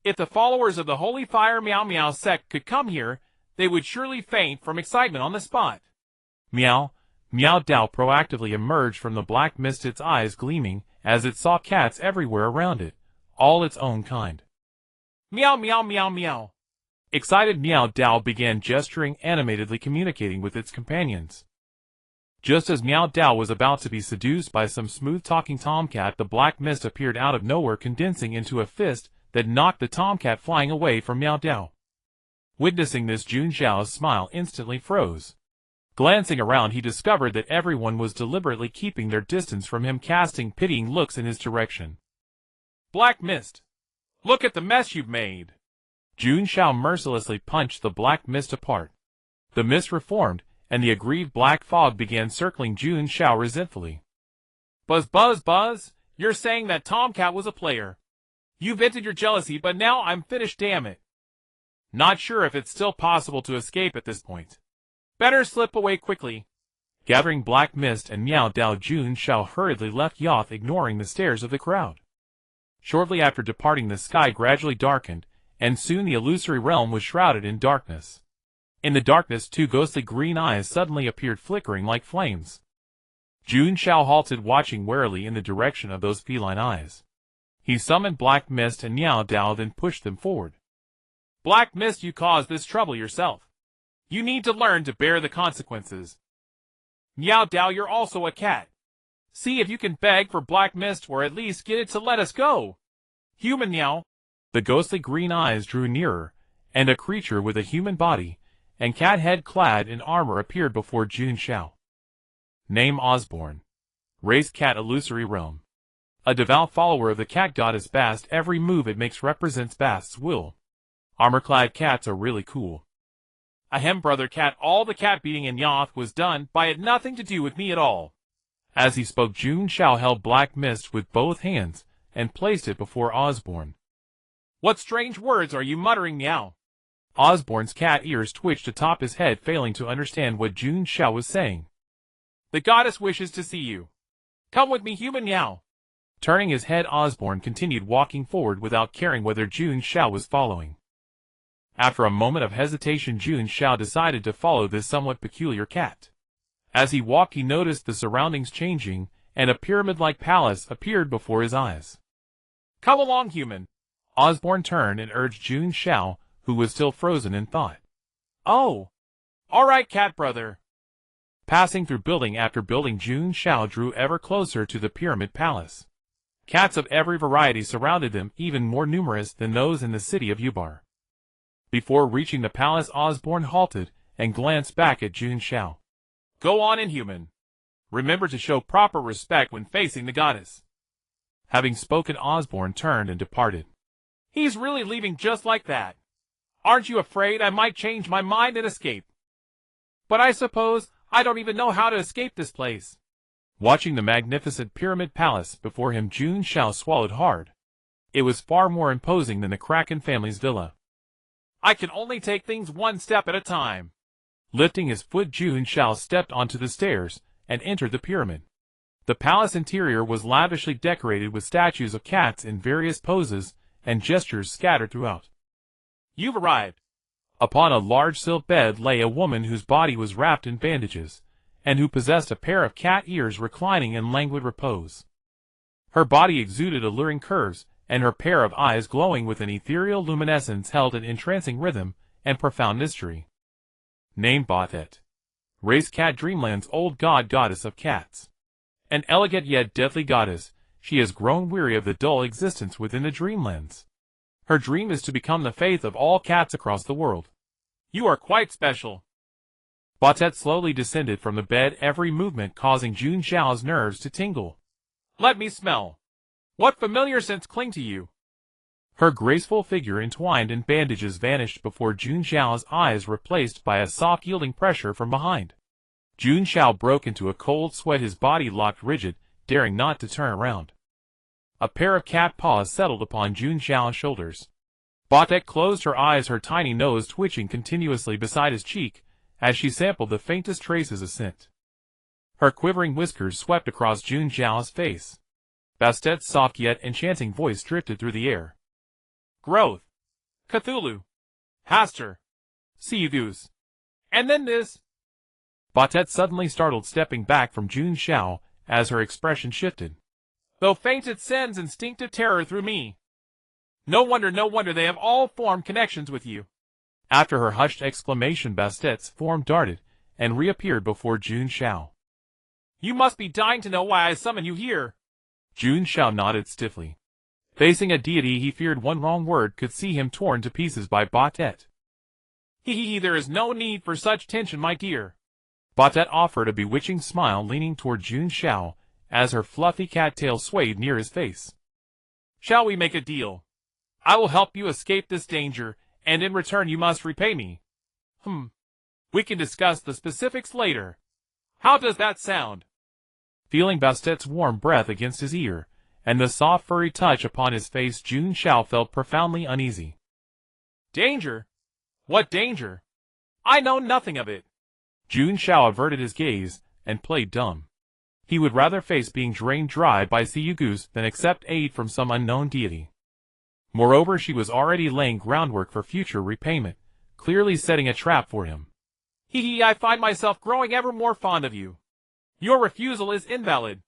Speaker 2: "If the followers of the Holy Fire Meow Meow sect could come here, they would surely faint from excitement on the spot."
Speaker 1: Meow, Meow Dao proactively emerged from the black mist, its eyes gleaming as it saw cats everywhere around it, all its own kind.
Speaker 2: "Meow meow meow meow."
Speaker 1: Excited Meow Dao began gesturing, animatedly communicating with its companions. Just as Meow Dao was about to be seduced by some smooth-talking tomcat, the black mist appeared out of nowhere, condensing into a fist that knocked the tomcat flying away from Meow Dao. Witnessing this, Jun Xiao's smile instantly froze. Glancing around, he discovered that everyone was deliberately keeping their distance from him, casting pitying looks in his direction.
Speaker 2: Black Mist, look at the mess you've made.
Speaker 1: Jun Xiao mercilessly punched the black mist apart. The mist reformed, and the aggrieved black fog began circling Jun Xiao resentfully.
Speaker 2: Buzz, buzz, buzz, you're saying that Tomcat was a player. You vented your jealousy, but now I'm finished, damn it. Not sure if it's still possible to escape at this point. Better slip away quickly.
Speaker 1: Gathering black mist and Miao Dao, Jun Xiao hurriedly left Yoth, ignoring the stares of the crowd. Shortly after departing, the sky gradually darkened, and soon the illusory realm was shrouded in darkness. In the darkness, two ghostly green eyes suddenly appeared, flickering like flames. Jun Xiao halted, watching warily in the direction of those feline eyes. He summoned black mist and Miao Dao, then pushed them forward.
Speaker 2: Black Mist, you caused this trouble yourself. You need to learn to bear the consequences. Miao Dao, you're also a cat. See if you can beg for Black Mist, or at least get it to let us go. Human Miao.
Speaker 1: The ghostly green eyes drew nearer, and a creature with a human body and cat head clad in armor appeared before Jun Xiao. Name Osborne. Race cat, illusory realm. A devout follower of the cat goddess Bast. Every move it makes represents Bast's will. Armor-clad cats are really cool.
Speaker 2: Ahem, brother cat, all the cat beating in Yoth was done by it, nothing to do with me at all.
Speaker 1: As he spoke, Jun Xiao held black mist with both hands and placed it before Osborne.
Speaker 2: What strange words are you muttering, Miao?
Speaker 1: Osborne's cat ears twitched atop his head, failing to understand what Jun Xiao was saying.
Speaker 2: The goddess wishes to see you. Come with me, human Miao.
Speaker 1: Turning his head, Osborne continued walking forward without caring whether Jun Xiao was following. After a moment of hesitation, Jun Xiao decided to follow this somewhat peculiar cat. As he walked, he noticed the surroundings changing, and a pyramid-like palace appeared before his eyes.
Speaker 2: Come along, human.
Speaker 1: Osborne turned and urged Jun Xiao, who was still frozen in thought.
Speaker 2: Oh, all right, cat brother.
Speaker 1: Passing through building after building, Jun Xiao drew ever closer to the pyramid palace. Cats of every variety surrounded them, even more numerous than those in the city of Ubar. Before reaching the palace, Osborne halted and glanced back at Jun Xiao.
Speaker 2: Go on in, human. Remember to show proper respect when facing the goddess.
Speaker 1: Having spoken, Osborne turned and departed.
Speaker 2: He's really leaving just like that. Aren't you afraid I might change my mind and escape? But I suppose I don't even know how to escape this place.
Speaker 1: Watching the magnificent pyramid palace before him, Jun Xiao swallowed hard. It was far more imposing than the Kraken family's villa.
Speaker 2: I can only take things one step at a time.
Speaker 1: Lifting his foot, Jun Xiao stepped onto the stairs and entered the pyramid. The palace interior was lavishly decorated with statues of cats in various poses and gestures scattered throughout.
Speaker 2: You've arrived.
Speaker 1: Upon a large silk bed lay a woman whose body was wrapped in bandages, and who possessed a pair of cat ears reclining in languid repose. Her body exuded alluring curves, and her pair of eyes glowing with an ethereal luminescence held an entrancing rhythm and profound mystery. Name Bothet. Race cat, Dreamland's old goddess of cats. An elegant yet deathly goddess, she has grown weary of the dull existence within the Dreamlands. Her dream is to become the faith of all cats across the world.
Speaker 2: You are quite special.
Speaker 1: Bothet slowly descended from the bed, every movement causing Jun Xiao's nerves to tingle.
Speaker 2: Let me smell. What familiar scents cling to you?
Speaker 1: Her graceful figure entwined in bandages vanished before Jun Xiao's eyes, replaced by a soft yielding pressure from behind. Jun Xiao broke into a cold sweat, his body locked rigid, daring not to turn around. A pair of cat paws settled upon Jun Xiao's shoulders. Bothet closed her eyes, her tiny nose twitching continuously beside his cheek, as she sampled the faintest traces of scent. Her quivering whiskers swept across Jun Xiao's face. Bastet's soft yet enchanting voice drifted through the air.
Speaker 2: Growth. Cthulhu. Hastur. Sea goose. And then this.
Speaker 1: Bothet suddenly startled, stepping back from Jun Xiao as her expression shifted.
Speaker 2: Though faint, it sends instinctive terror through me. No wonder they have all formed connections with you.
Speaker 1: After her hushed exclamation, Bastet's form darted and reappeared before Jun Xiao.
Speaker 2: You must be dying to know why I summon you here.
Speaker 1: Jun Xiao nodded stiffly. Facing a deity he feared, one wrong word could see him torn to pieces by Bothet.
Speaker 2: There is no need for such tension, my dear.
Speaker 1: Bastet offered a bewitching smile, leaning toward Jun Xiao as her fluffy cattail swayed near his face.
Speaker 2: Shall we make a deal? I will help you escape this danger, and in return you must repay me. We can discuss the specifics later. How does that sound?
Speaker 1: Feeling Bastet's warm breath against his ear, and the soft furry touch upon his face, Jun Xiao felt profoundly uneasy.
Speaker 2: Danger? What danger? I know nothing of it.
Speaker 1: Jun Xiao averted his gaze and played dumb. He would rather face being drained dry by Siyugus than accept aid from some unknown deity. Moreover, she was already laying groundwork for future repayment, clearly setting a trap for him.
Speaker 2: I find myself growing ever more fond of you. Your refusal is invalid.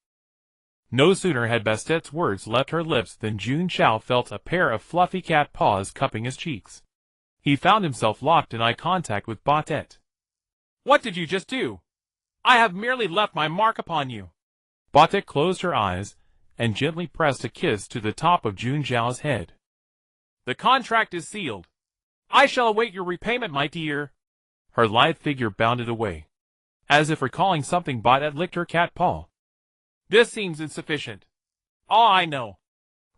Speaker 1: No sooner had Bastet's words left her lips than Jun Xiao felt a pair of fluffy cat paws cupping his cheeks. He found himself locked in eye contact with Bastet.
Speaker 2: What did you just do? I have merely left my mark upon you.
Speaker 1: Bastet closed her eyes and gently pressed a kiss to the top of Jun Xiao's head.
Speaker 2: The contract is sealed. I shall await your repayment, my dear.
Speaker 1: Her lithe figure bounded away. As if recalling something, Bastet licked her cat paw.
Speaker 2: This seems insufficient. All I know.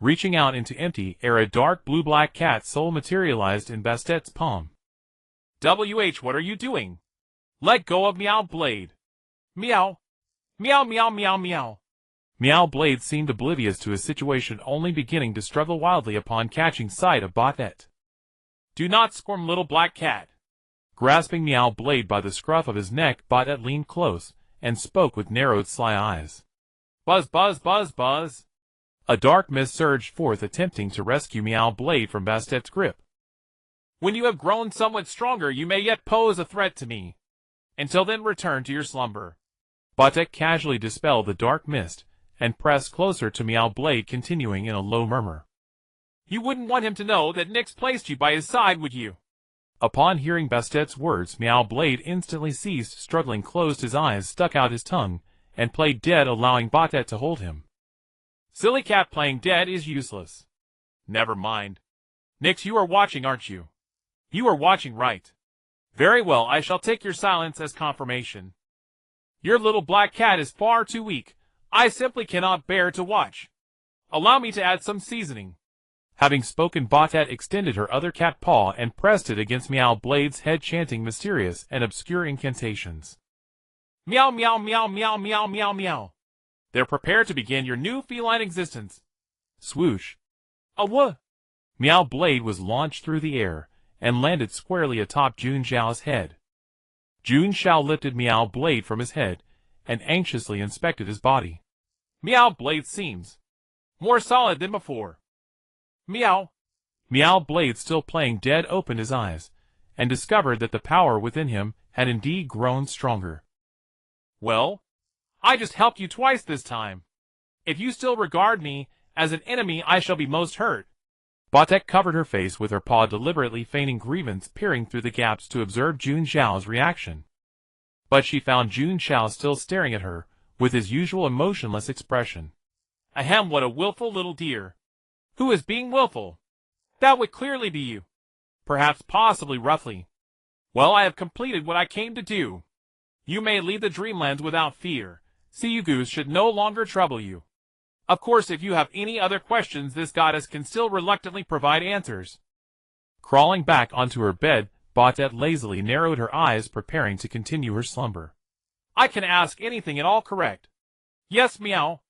Speaker 1: Reaching out into empty air, a dark blue-black cat soul materialized in Bastet's palm.
Speaker 2: What are you doing? Let go of Meow Blade. Meow. Meow meow meow meow.
Speaker 1: Meow Blade seemed oblivious to his situation, only beginning to struggle wildly upon catching sight of Bastet.
Speaker 2: Do not squirm, little black cat.
Speaker 1: Grasping Meow Blade by the scruff of his neck, Bastet leaned close and spoke with narrowed, sly eyes.
Speaker 2: Buzz, buzz, buzz, buzz.
Speaker 1: A dark mist surged forth, attempting to rescue Meow Blade from Bastet's grip.
Speaker 2: When you have grown somewhat stronger, you may yet pose a threat to me. Until then, return to your slumber.
Speaker 1: Bastet casually dispelled the dark mist and pressed closer to Meow Blade, continuing in a low murmur.
Speaker 2: You wouldn't want him to know that Nyx placed you by his side, would you?
Speaker 1: Upon hearing Bastet's words, Meow Blade instantly ceased struggling, closed his eyes, stuck out his tongue, and played dead, allowing Bastet to hold him.
Speaker 2: Silly cat, playing dead is useless. Never mind. Nyx, you are watching, aren't you? You are watching, right? Very well, I shall take your silence as confirmation. Your little black cat is far too weak. I simply cannot bear to watch. Allow me to add some seasoning.
Speaker 1: Having spoken, Bastet extended her other cat paw and pressed it against Meow Blade's head, chanting mysterious and obscure incantations.
Speaker 2: Meow meow meow meow meow meow meow. They're prepared to begin your new feline existence.
Speaker 1: Swoosh.
Speaker 2: What?
Speaker 1: Meow Blade was launched through the air and landed squarely atop Jun Xiao's head. Jun Xiao lifted Meow Blade from his head and anxiously inspected his body.
Speaker 2: Meow Blade seems more solid than before. Meow.
Speaker 1: Meow Blade, still playing dead, opened his eyes and discovered that the power within him had indeed grown stronger.
Speaker 2: Well, I just helped you twice this time. If you still regard me as an enemy, I shall be most hurt.
Speaker 1: Bastet covered her face with her paw, deliberately feigning grievance, peering through the gaps to observe Jun Xiao's reaction. But she found Jun Xiao still staring at her with his usual emotionless expression.
Speaker 2: Ahem, what a willful little dear. Who is being willful? That would clearly be you. Perhaps, possibly, roughly. Well, I have completed what I came to do. You may leave the dreamlands without fear. Siyugus should no longer trouble you. Of course, if you have any other questions, this goddess can still reluctantly provide answers.
Speaker 1: Crawling back onto her bed, Bastet lazily narrowed her eyes, preparing to continue her slumber.
Speaker 2: I can ask anything at all, correct? Yes, Meow.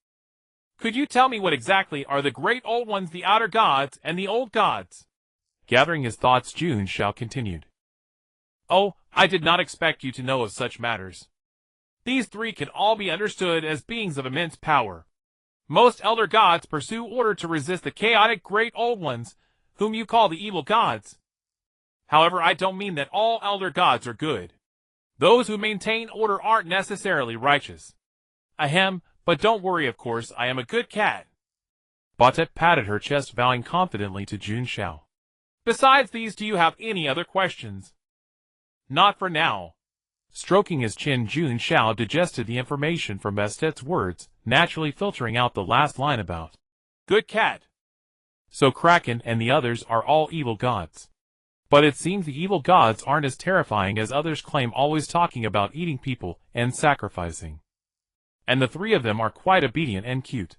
Speaker 2: Could you tell me what exactly are the great old ones, the outer gods, and the old gods?
Speaker 1: Gathering his thoughts, Jun Xiao continued.
Speaker 2: Oh, I did not expect you to know of such matters. These three can all be understood as beings of immense power. Most elder gods pursue order to resist the chaotic great old ones, whom you call the evil gods. However, I don't mean that all elder gods are good. Those who maintain order aren't necessarily righteous. Ahem, but don't worry, of course, I am a good cat.
Speaker 1: Bastet patted her chest, vowing confidently to Jun Xiao.
Speaker 2: Besides these, do you have any other questions? Not for now.
Speaker 1: Stroking his chin, Jun Xiao digested the information from Bastet's words, naturally filtering out the last line about
Speaker 2: good cat.
Speaker 1: So Kraken and the others are all evil gods. But it seems the evil gods aren't as terrifying as others claim, always talking about eating people and sacrificing. And the three of them are quite obedient and cute.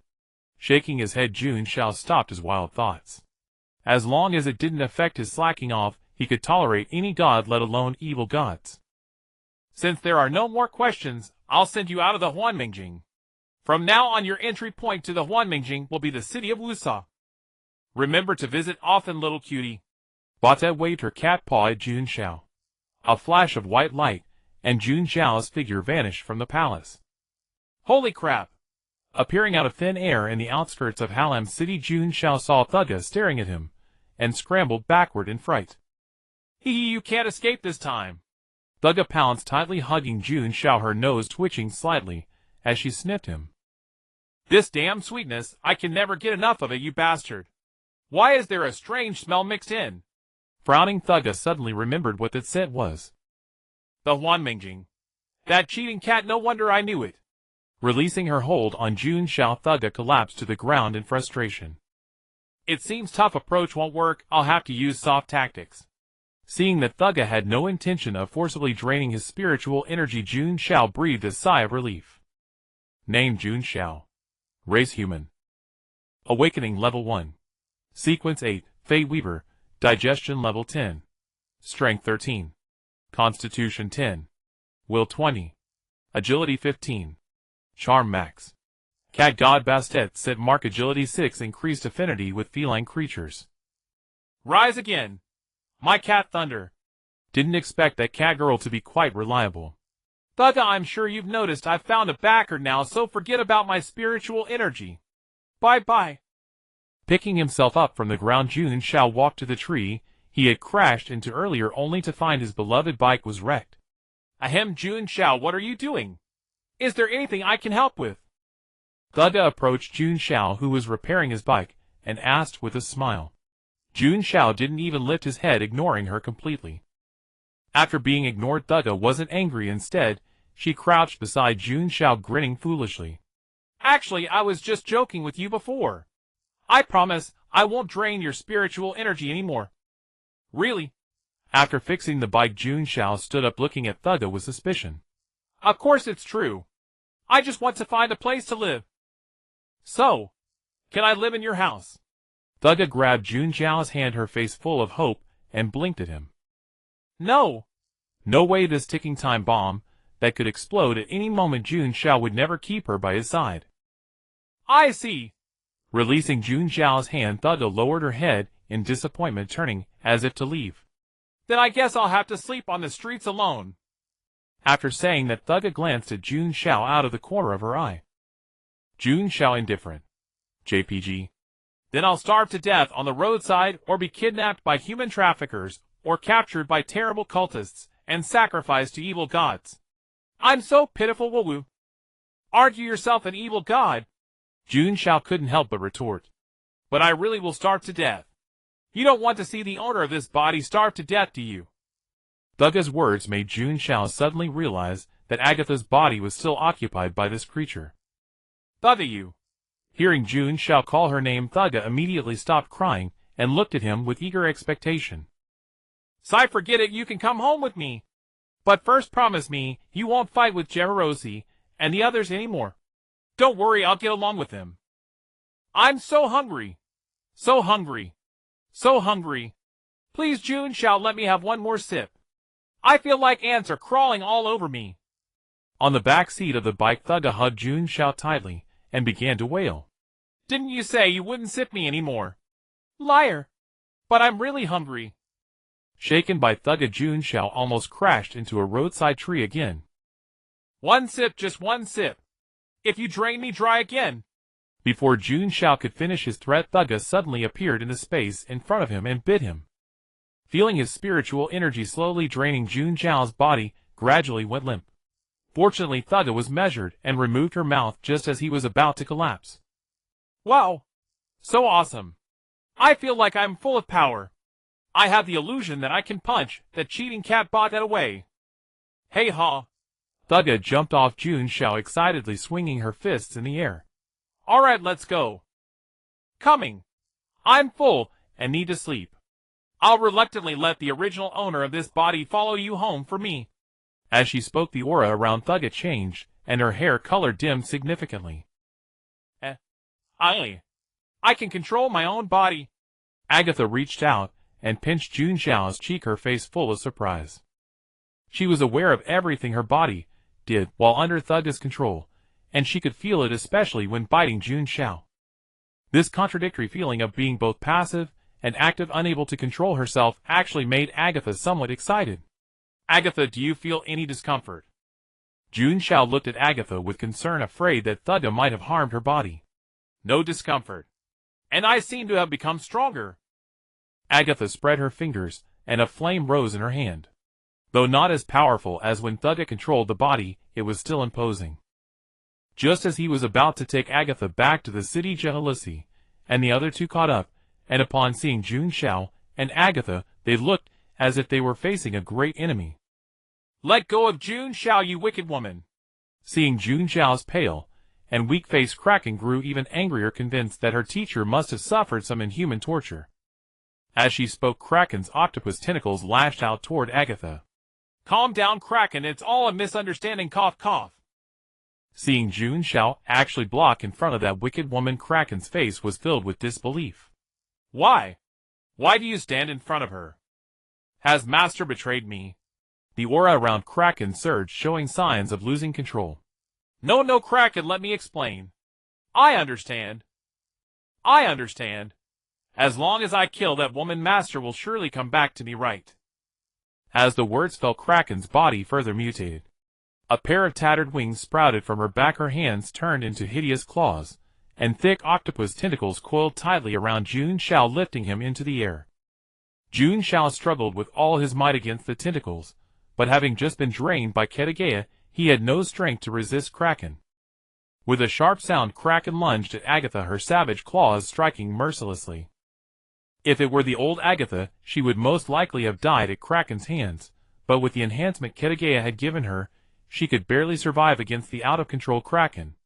Speaker 1: Shaking his head, Jun Xiao stopped his wild thoughts. As long as it didn't affect his slacking off, he could tolerate any god, let alone evil gods.
Speaker 2: Since there are no more questions, I'll send you out of the Huanmingjing. From now on, your entry point to the Huanmingjing will be the city of Wusa. Remember to visit often, little cutie.
Speaker 1: Bata waved her cat paw at Jun Xiao. A flash of white light, and Jun Xiao's figure vanished from the palace.
Speaker 2: Holy crap!
Speaker 1: Appearing out of thin air in the outskirts of Harlan city, Jun Xiao saw Thugga staring at him, and scrambled backward in fright.
Speaker 2: Hee, you can't escape this time.
Speaker 1: Thugga pounced, tightly hugging Jun Xiao, her nose twitching slightly as she sniffed him.
Speaker 2: This damn sweetness, I can never get enough of it, you bastard. Why is there a strange smell mixed in?
Speaker 1: Frowning, Thugga suddenly remembered what that scent was.
Speaker 2: The Huanmingjing. That cheating cat, no wonder I knew it.
Speaker 1: Releasing her hold on Jun Xiao, Thugga collapsed to the ground in frustration.
Speaker 2: It seems tough approach won't work, I'll have to use soft tactics.
Speaker 1: Seeing that Thugga had no intention of forcibly draining his spiritual energy, Jun Xiao breathed a sigh of relief. Name: Jun Xiao. Race: human. Awakening level 1. Sequence 8, Fey Weaver. Digestion level 10. Strength 13. Constitution 10. Will 20. Agility 15. Charm max. Cat God Bastet set mark agility 6, increased affinity with feline creatures.
Speaker 2: Rise again. My cat Thunder.
Speaker 1: Didn't expect that cat girl to be quite reliable.
Speaker 2: Thugga, I'm sure you've noticed I've found a backer now, so forget about my spiritual energy. Bye-bye.
Speaker 1: Picking himself up from the ground, Jun Xiao walked to the tree he had crashed into earlier, only to find his beloved bike was wrecked.
Speaker 2: Ahem, Jun Xiao, what are you doing? Is there anything I can help with?
Speaker 1: Thugga approached Jun Xiao, who was repairing his bike, and asked with a smile. Jun Xiao didn't even lift his head, ignoring her completely. After being ignored, Thugga wasn't angry. Instead, she crouched beside Jun Xiao, grinning foolishly.
Speaker 2: Actually, I was just joking with you before. I promise I won't drain your spiritual energy anymore. Really?
Speaker 1: After fixing the bike, Jun Xiao stood up, looking at Thugga with suspicion.
Speaker 2: Of course it's true. I just want to find a place to live. So, can I live in your house?
Speaker 1: Thugga grabbed Jun Xiao's hand, her face full of hope, and blinked at him.
Speaker 2: No.
Speaker 1: No way. This ticking time bomb that could explode at any moment. Jun Xiao would never keep her by his side.
Speaker 2: I see.
Speaker 1: Releasing Jun Xiao's hand, Thugga lowered her head in disappointment, turning as if to leave.
Speaker 2: Then I guess I'll have to sleep on the streets alone.
Speaker 1: After saying that, Thugga glanced at Jun Xiao out of the corner of her eye. Jun Xiao, indifferent. JPG.
Speaker 2: Then I'll starve to death on the roadside, or be kidnapped by human traffickers, or captured by terrible cultists, and sacrificed to evil gods. I'm so pitiful, woo-woo. Aren't you yourself an evil god?
Speaker 1: Jun Xiao couldn't help but retort.
Speaker 2: But I really will starve to death. You don't want to see the owner of this body starve to death, do you?
Speaker 1: Thugga's words made Jun Xiao suddenly realize that Agatha's body was still occupied by this creature.
Speaker 2: Thugga, you.
Speaker 1: Hearing Jun Xiao call her name, Thugga immediately stopped crying and looked at him with eager expectation.
Speaker 2: Si, forget it, you can come home with me. But first promise me you won't fight with Jerosi and the others anymore. Don't worry, I'll get along with them. I'm so hungry. So hungry. So hungry. Please, Jun Xiao, let me have one more sip. I feel like ants are crawling all over me.
Speaker 1: On the back seat of the bike, Thugga hugged Jun Xiao tightly and began to wail.
Speaker 2: Didn't you say you wouldn't sip me anymore? Liar. But I'm really hungry.
Speaker 1: Shaken by Thugga, Jun Xiao almost crashed into a roadside tree again.
Speaker 2: One sip, just one sip. If you drain me dry again.
Speaker 1: Before Jun Xiao could finish his threat, Thugga suddenly appeared in the space in front of him and bit him. Feeling his spiritual energy slowly draining, Jun Xiao's body gradually went limp. Fortunately, Thugga was measured and removed her mouth just as he was about to collapse.
Speaker 2: Wow. So awesome. I feel like I'm full of power. I have the illusion that I can punch that cheating cat bot that away. Hey ha.
Speaker 1: Thugga jumped off Jun Xiao, excitedly swinging her fists in the air.
Speaker 2: Alright, let's go. Coming. I'm full and need to sleep. I'll reluctantly let the original owner of this body follow you home for me.
Speaker 1: As she spoke, the aura around Thugga changed, and her hair color dimmed significantly.
Speaker 2: I can control my own body.
Speaker 1: Agatha reached out and pinched Jun Xiao's cheek, her face full of surprise. She was aware of everything her body did while under Thugga's control, and she could feel it especially when biting Jun Xiao. This contradictory feeling of being both passive and active, unable to control herself, actually made Agatha somewhat excited.
Speaker 2: Agatha, do you feel any discomfort?
Speaker 1: Jun Xiao looked at Agatha with concern, afraid that Thugga might have harmed her body.
Speaker 2: No discomfort. And I seem to have become stronger.
Speaker 1: Agatha spread her fingers, and a flame rose in her hand. Though not as powerful as when Thugga controlled the body, it was still imposing. Just as he was about to take Agatha back to the city, Jealousy and the other two caught up, and upon seeing Jun Xiao and Agatha, they looked as if they were facing a great enemy.
Speaker 2: Let go of Jun Xiao, you wicked woman!
Speaker 1: Seeing Jun Xiao's pale and weak face, Kraken grew even angrier, convinced that her teacher must have suffered some inhuman torture. As she spoke, Kraken's octopus tentacles lashed out toward Agatha.
Speaker 2: Calm down, Kraken, it's all a misunderstanding, cough cough.
Speaker 1: Seeing Jun Xiao actually block in front of that wicked woman, Kraken's face was filled with disbelief.
Speaker 2: Why? Why do you stand in front of her? Has Master betrayed me?
Speaker 1: The aura around Kraken surged, showing signs of losing control.
Speaker 2: No, Kraken, let me explain. I understand. As long as I kill that woman, Master will surely come back to me, right?
Speaker 1: As the words fell, Kraken's body further mutated. A pair of tattered wings sprouted from her back, her hands turned into hideous claws, and thick octopus tentacles coiled tightly around Jun Xiao, lifting him into the air. Jun Xiao struggled with all his might against the tentacles, but having just been drained by Ketagea, he had no strength to resist Kraken. With a sharp sound, Kraken lunged at Agatha, her savage claws striking mercilessly. If it were the old Agatha, she would most likely have died at Kraken's hands, but with the enhancement Ketagea had given her, she could barely survive against the out-of-control Kraken.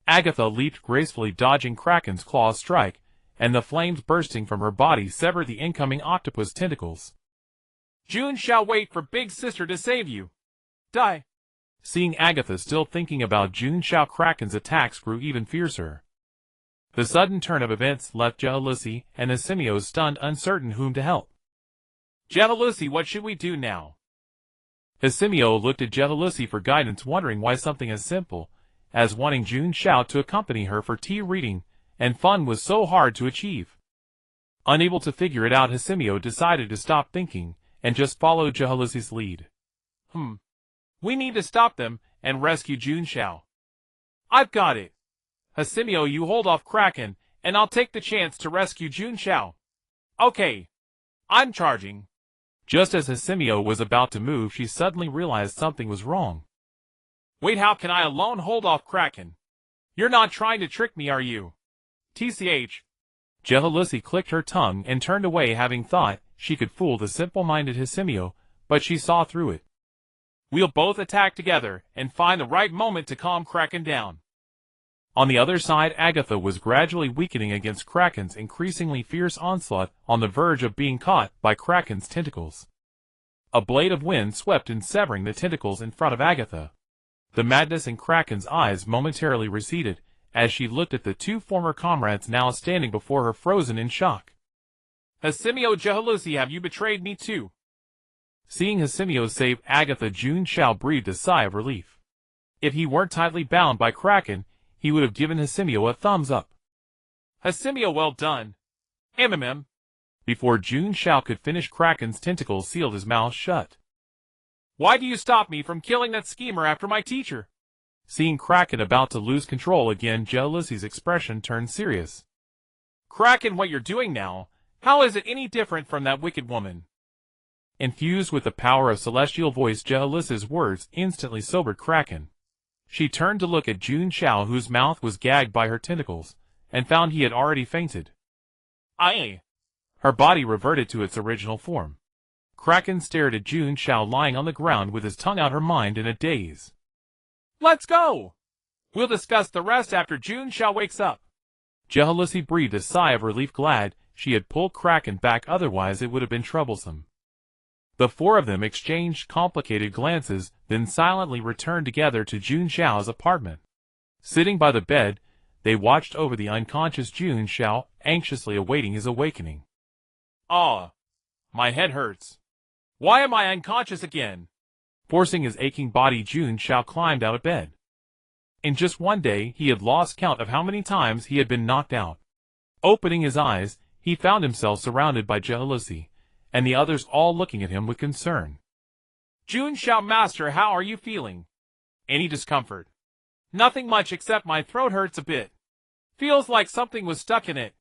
Speaker 1: Agatha leaped gracefully, dodging Kraken's claw strike, and the flames bursting from her body severed the incoming octopus tentacles.
Speaker 2: Jun Xiao, wait for Big Sister to save you. Die.
Speaker 1: Seeing Agatha still thinking about Jun Xiao, Kraken's attacks grew even fiercer. The sudden turn of events left Jealousy and Asimio stunned, uncertain whom to help.
Speaker 2: Jealousy, what should we do now?
Speaker 1: Asimio looked at Jealousy for guidance, wondering why something as simple as wanting Jun Xiao to accompany her for tea, reading, and fun was so hard to achieve. Unable to figure it out, Asimio decided to stop thinking and just follow Jealousy's lead.
Speaker 2: We need to stop them and rescue Jun Xiao. I've got it. Asimio, you hold off Kraken, and I'll take the chance to rescue Jun Xiao. Okay. I'm charging.
Speaker 1: Just as Asimio was about to move, she suddenly realized something was wrong.
Speaker 2: Wait, how can I alone hold off Kraken? You're not trying to trick me, are you? TCH.
Speaker 1: Jealousy clicked her tongue and turned away, having thought she could fool the simple-minded Asimio, but she saw through it.
Speaker 2: We'll both attack together and find the right moment to calm Kraken down.
Speaker 1: On the other side, Agatha was gradually weakening against Kraken's increasingly fierce onslaught, on the verge of being caught by Kraken's tentacles. A blade of wind swept in, severing the tentacles in front of Agatha. The madness in Kraken's eyes momentarily receded, as she looked at the two former comrades now standing before her, frozen in shock.
Speaker 2: Asimio, Jealousy, have you betrayed me too?
Speaker 1: Seeing Asimio save Agatha, Jun Xiao breathed a sigh of relief. If he weren't tightly bound by Kraken, he would have given Asimio a thumbs up.
Speaker 2: Asimio, well done.
Speaker 1: Before Jun Xiao could finish, Kraken's tentacles sealed his mouth shut.
Speaker 2: Why do you stop me from killing that schemer after my teacher?
Speaker 1: Seeing Kraken about to lose control again, Jealousy's expression turned serious.
Speaker 2: Kraken, what you're doing now, how is it any different from that wicked woman?
Speaker 1: Infused with the power of celestial voice, Jealousy's words instantly sobered Kraken. She turned to look at Jun Xiao, whose mouth was gagged by her tentacles, and found he had already fainted. Her body reverted to its original form. Kraken stared at Jun Xiao lying on the ground with his tongue out, her mind in a daze.
Speaker 2: Let's go! We'll discuss the rest after Jun Xiao wakes up.
Speaker 1: Jealousy breathed a sigh of relief, glad she had pulled Kraken back, otherwise it would have been troublesome. The four of them exchanged complicated glances, then silently returned together to Jun Xiao's apartment. Sitting by the bed, they watched over the unconscious Jun Xiao, anxiously awaiting his awakening.
Speaker 2: Ah, my head hurts. Why am I unconscious again?
Speaker 1: Forcing his aching body, Jun Xiao climbed out of bed. In just one day, he had lost count of how many times he had been knocked out. Opening his eyes, he found himself surrounded by jealousy, and the others all looking at him with concern.
Speaker 2: Jun Xiao Master, how are you feeling? Any discomfort? Nothing much, except my throat hurts a bit. Feels like something was stuck in it.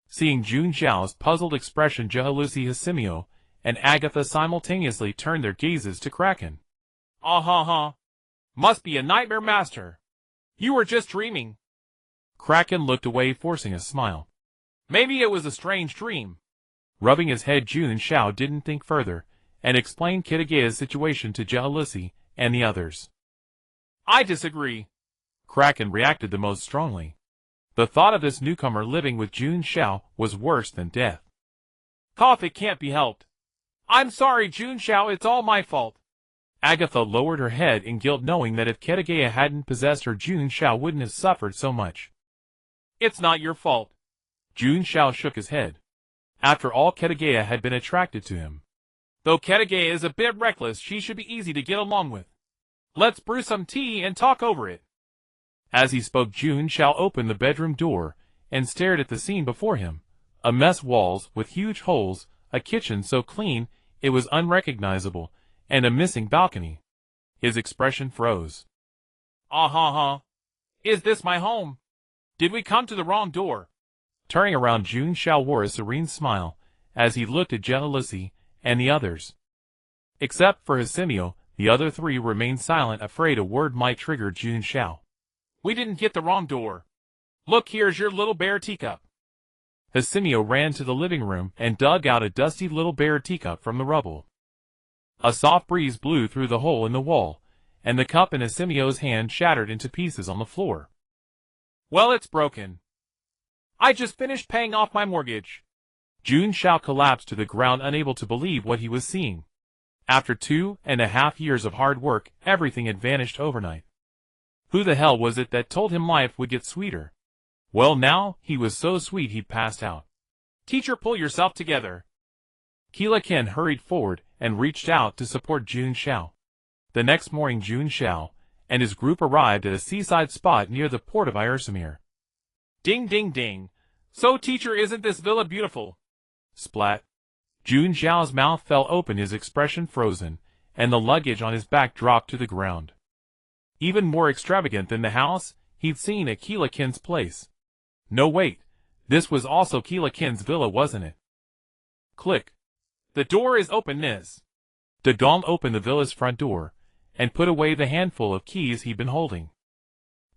Speaker 1: Seeing Jun Xiao's puzzled expression, jealousy, Hisimio, and Agatha simultaneously turned their gazes to Kraken.
Speaker 2: Ah-ha-ha. Must be a nightmare, Master. You were just dreaming.
Speaker 1: Kraken looked away, forcing a smile.
Speaker 2: Maybe it was a strange dream.
Speaker 1: Rubbing his head, Jun Xiao didn't think further, and explained Kitagaya's situation to jealousy and the others.
Speaker 2: I disagree.
Speaker 1: Kraken reacted the most strongly. The thought of this newcomer living with Jun Xiao was worse than death.
Speaker 2: Cough, it can't be helped. I'm sorry, Jun Xiao, it's all my fault.
Speaker 1: Agatha lowered her head in guilt, knowing that if Kitagaya hadn't possessed her, Jun Xiao wouldn't have suffered so much.
Speaker 2: It's not your fault.
Speaker 1: Jun Xiao shook his head. After all, Kitagaya had been attracted to him.
Speaker 2: Though Kitagaya is a bit reckless, she should be easy to get along with. Let's brew some tea and talk over it.
Speaker 1: As he spoke, Jun Xiao opened the bedroom door and stared at the scene before him. A mess, walls with huge holes, a kitchen so clean it was unrecognizable, and a missing balcony. His expression froze.
Speaker 2: Ah-ha-ha. Is this my home? Did we come to the wrong door?
Speaker 1: Turning around, Jun Xiao wore a serene smile as he looked at jealousy and the others. Except for Hisimio, the other three remained silent, afraid a word might trigger Jun Xiao.
Speaker 2: We didn't get the wrong door. Look, here's your little bear teacup.
Speaker 1: Hisimio ran to the living room and dug out a dusty little bear teacup from the rubble. A soft breeze blew through the hole in the wall, and the cup in Hisimio's hand shattered into pieces on the floor.
Speaker 2: Well, it's broken. I just finished paying off my mortgage.
Speaker 1: Jun Xiao collapsed to the ground, unable to believe what he was seeing. After 2.5 years of hard work, everything had vanished overnight. Who the hell was it that told him life would get sweeter? Well, now, he was so sweet he'd passed out.
Speaker 2: Teacher, pull yourself together.
Speaker 1: Ken hurried forward and reached out to support Jun Xiao. The next morning, Jun Xiao and his group arrived at a seaside spot near the port of Irsamir.
Speaker 2: Ding ding ding. So, teacher, isn't this villa beautiful?
Speaker 1: Splat. Jun Xiao's mouth fell open, his expression frozen, and the luggage on his back dropped to the ground. Even more extravagant than the house he'd seen at Ken's place. No, wait. This was also Ken's villa, wasn't it? Click.
Speaker 2: The door is open, Nis.
Speaker 1: Dagong opened the villa's front door and put away the handful of keys he'd been holding.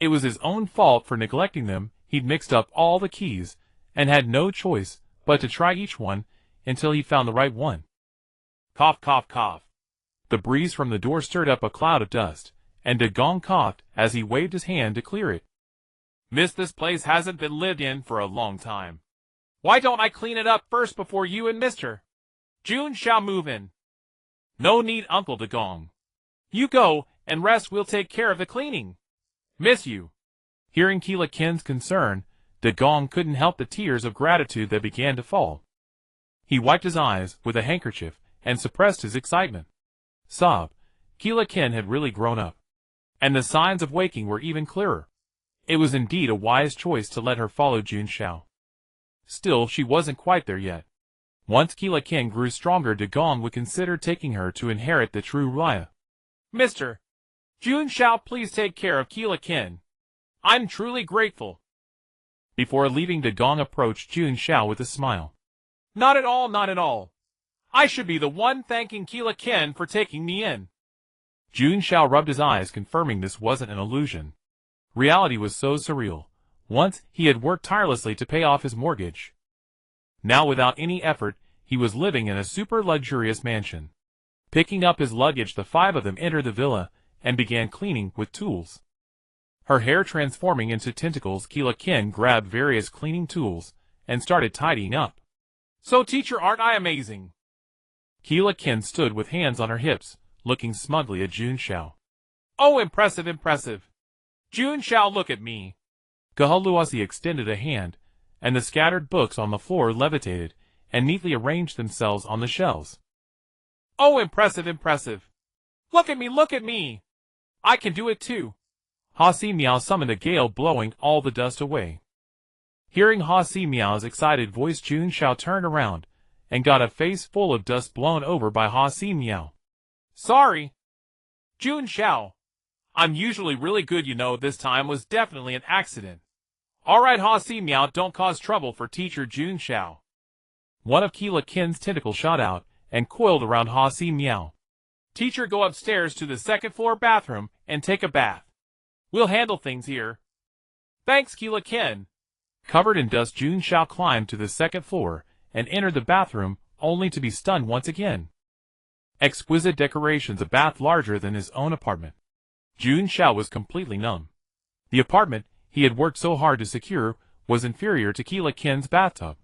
Speaker 1: It was his own fault for neglecting them. He'd mixed up all the keys and had no choice but to try each one until he found the right one.
Speaker 2: Cough, cough, cough.
Speaker 1: The breeze from the door stirred up a cloud of dust, and Dagong coughed as he waved his hand to clear it.
Speaker 2: Miss, this place hasn't been lived in for a long time. Why don't I clean it up first before you and Mr. Jun Xiao move in? No need, Uncle Dagong. You go and rest, we'll take care of the cleaning. Miss you.
Speaker 1: Hearing Ken's concern, Dagong couldn't help the tears of gratitude that began to fall. He wiped his eyes with a handkerchief and suppressed his excitement. Sob, Ken had really grown up. And the signs of waking were even clearer. It was indeed a wise choice to let her follow Jun Xiao. Still, she wasn't quite there yet. Once Ken grew stronger, Dagong would consider taking her to inherit the true Raya.
Speaker 2: Mr. Jun Xiao, please take care of Ken. I'm truly grateful.
Speaker 1: Before leaving, Dagong approached Jun Xiao with a smile.
Speaker 2: Not at all, not at all. I should be the one thanking Ken for taking me in.
Speaker 1: Jun Xiao rubbed his eyes, confirming this wasn't an illusion. Reality was so surreal. Once, he had worked tirelessly to pay off his mortgage. Now, without any effort, he was living in a super luxurious mansion. Picking up his luggage, the five of them entered the villa and began cleaning with tools. Her hair transforming into tentacles, Ken grabbed various cleaning tools and started tidying up.
Speaker 2: So teacher, aren't I amazing?
Speaker 1: Keela Kin stood with hands on her hips, looking smugly at Jun Xiao.
Speaker 2: Oh, impressive, impressive. Jun Xiao, look at me.
Speaker 1: Gehaluosi extended a hand, and the scattered books on the floor levitated and neatly arranged themselves on the shelves.
Speaker 2: Oh, impressive, impressive. Look at me, look at me. I can do it too.
Speaker 1: Ha Si Miao summoned a gale blowing all the dust away. Hearing Ha Si Miao's excited voice, Jun Xiao turned around and got a face full of dust blown over by Ha Si Miao.
Speaker 2: Sorry. Jun Xiao. I'm usually really good, you know. This time was definitely an accident. Alright, Ha Si Miao, don't cause trouble for teacher Jun Xiao.
Speaker 1: One of Keela Kin's tentacles shot out and coiled around Ha Si Miao.
Speaker 2: Teacher, go upstairs to the second floor bathroom and take a bath. We'll handle things here. Thanks, Keela Kin.
Speaker 1: Covered in dust, Jun Xiao climbed to the second floor and entered the bathroom, only to be stunned once again. Exquisite decorations, a bath larger than his own apartment. Jun Xiao was completely numb. The apartment he had worked so hard to secure was inferior to Keela Kin's bathtub.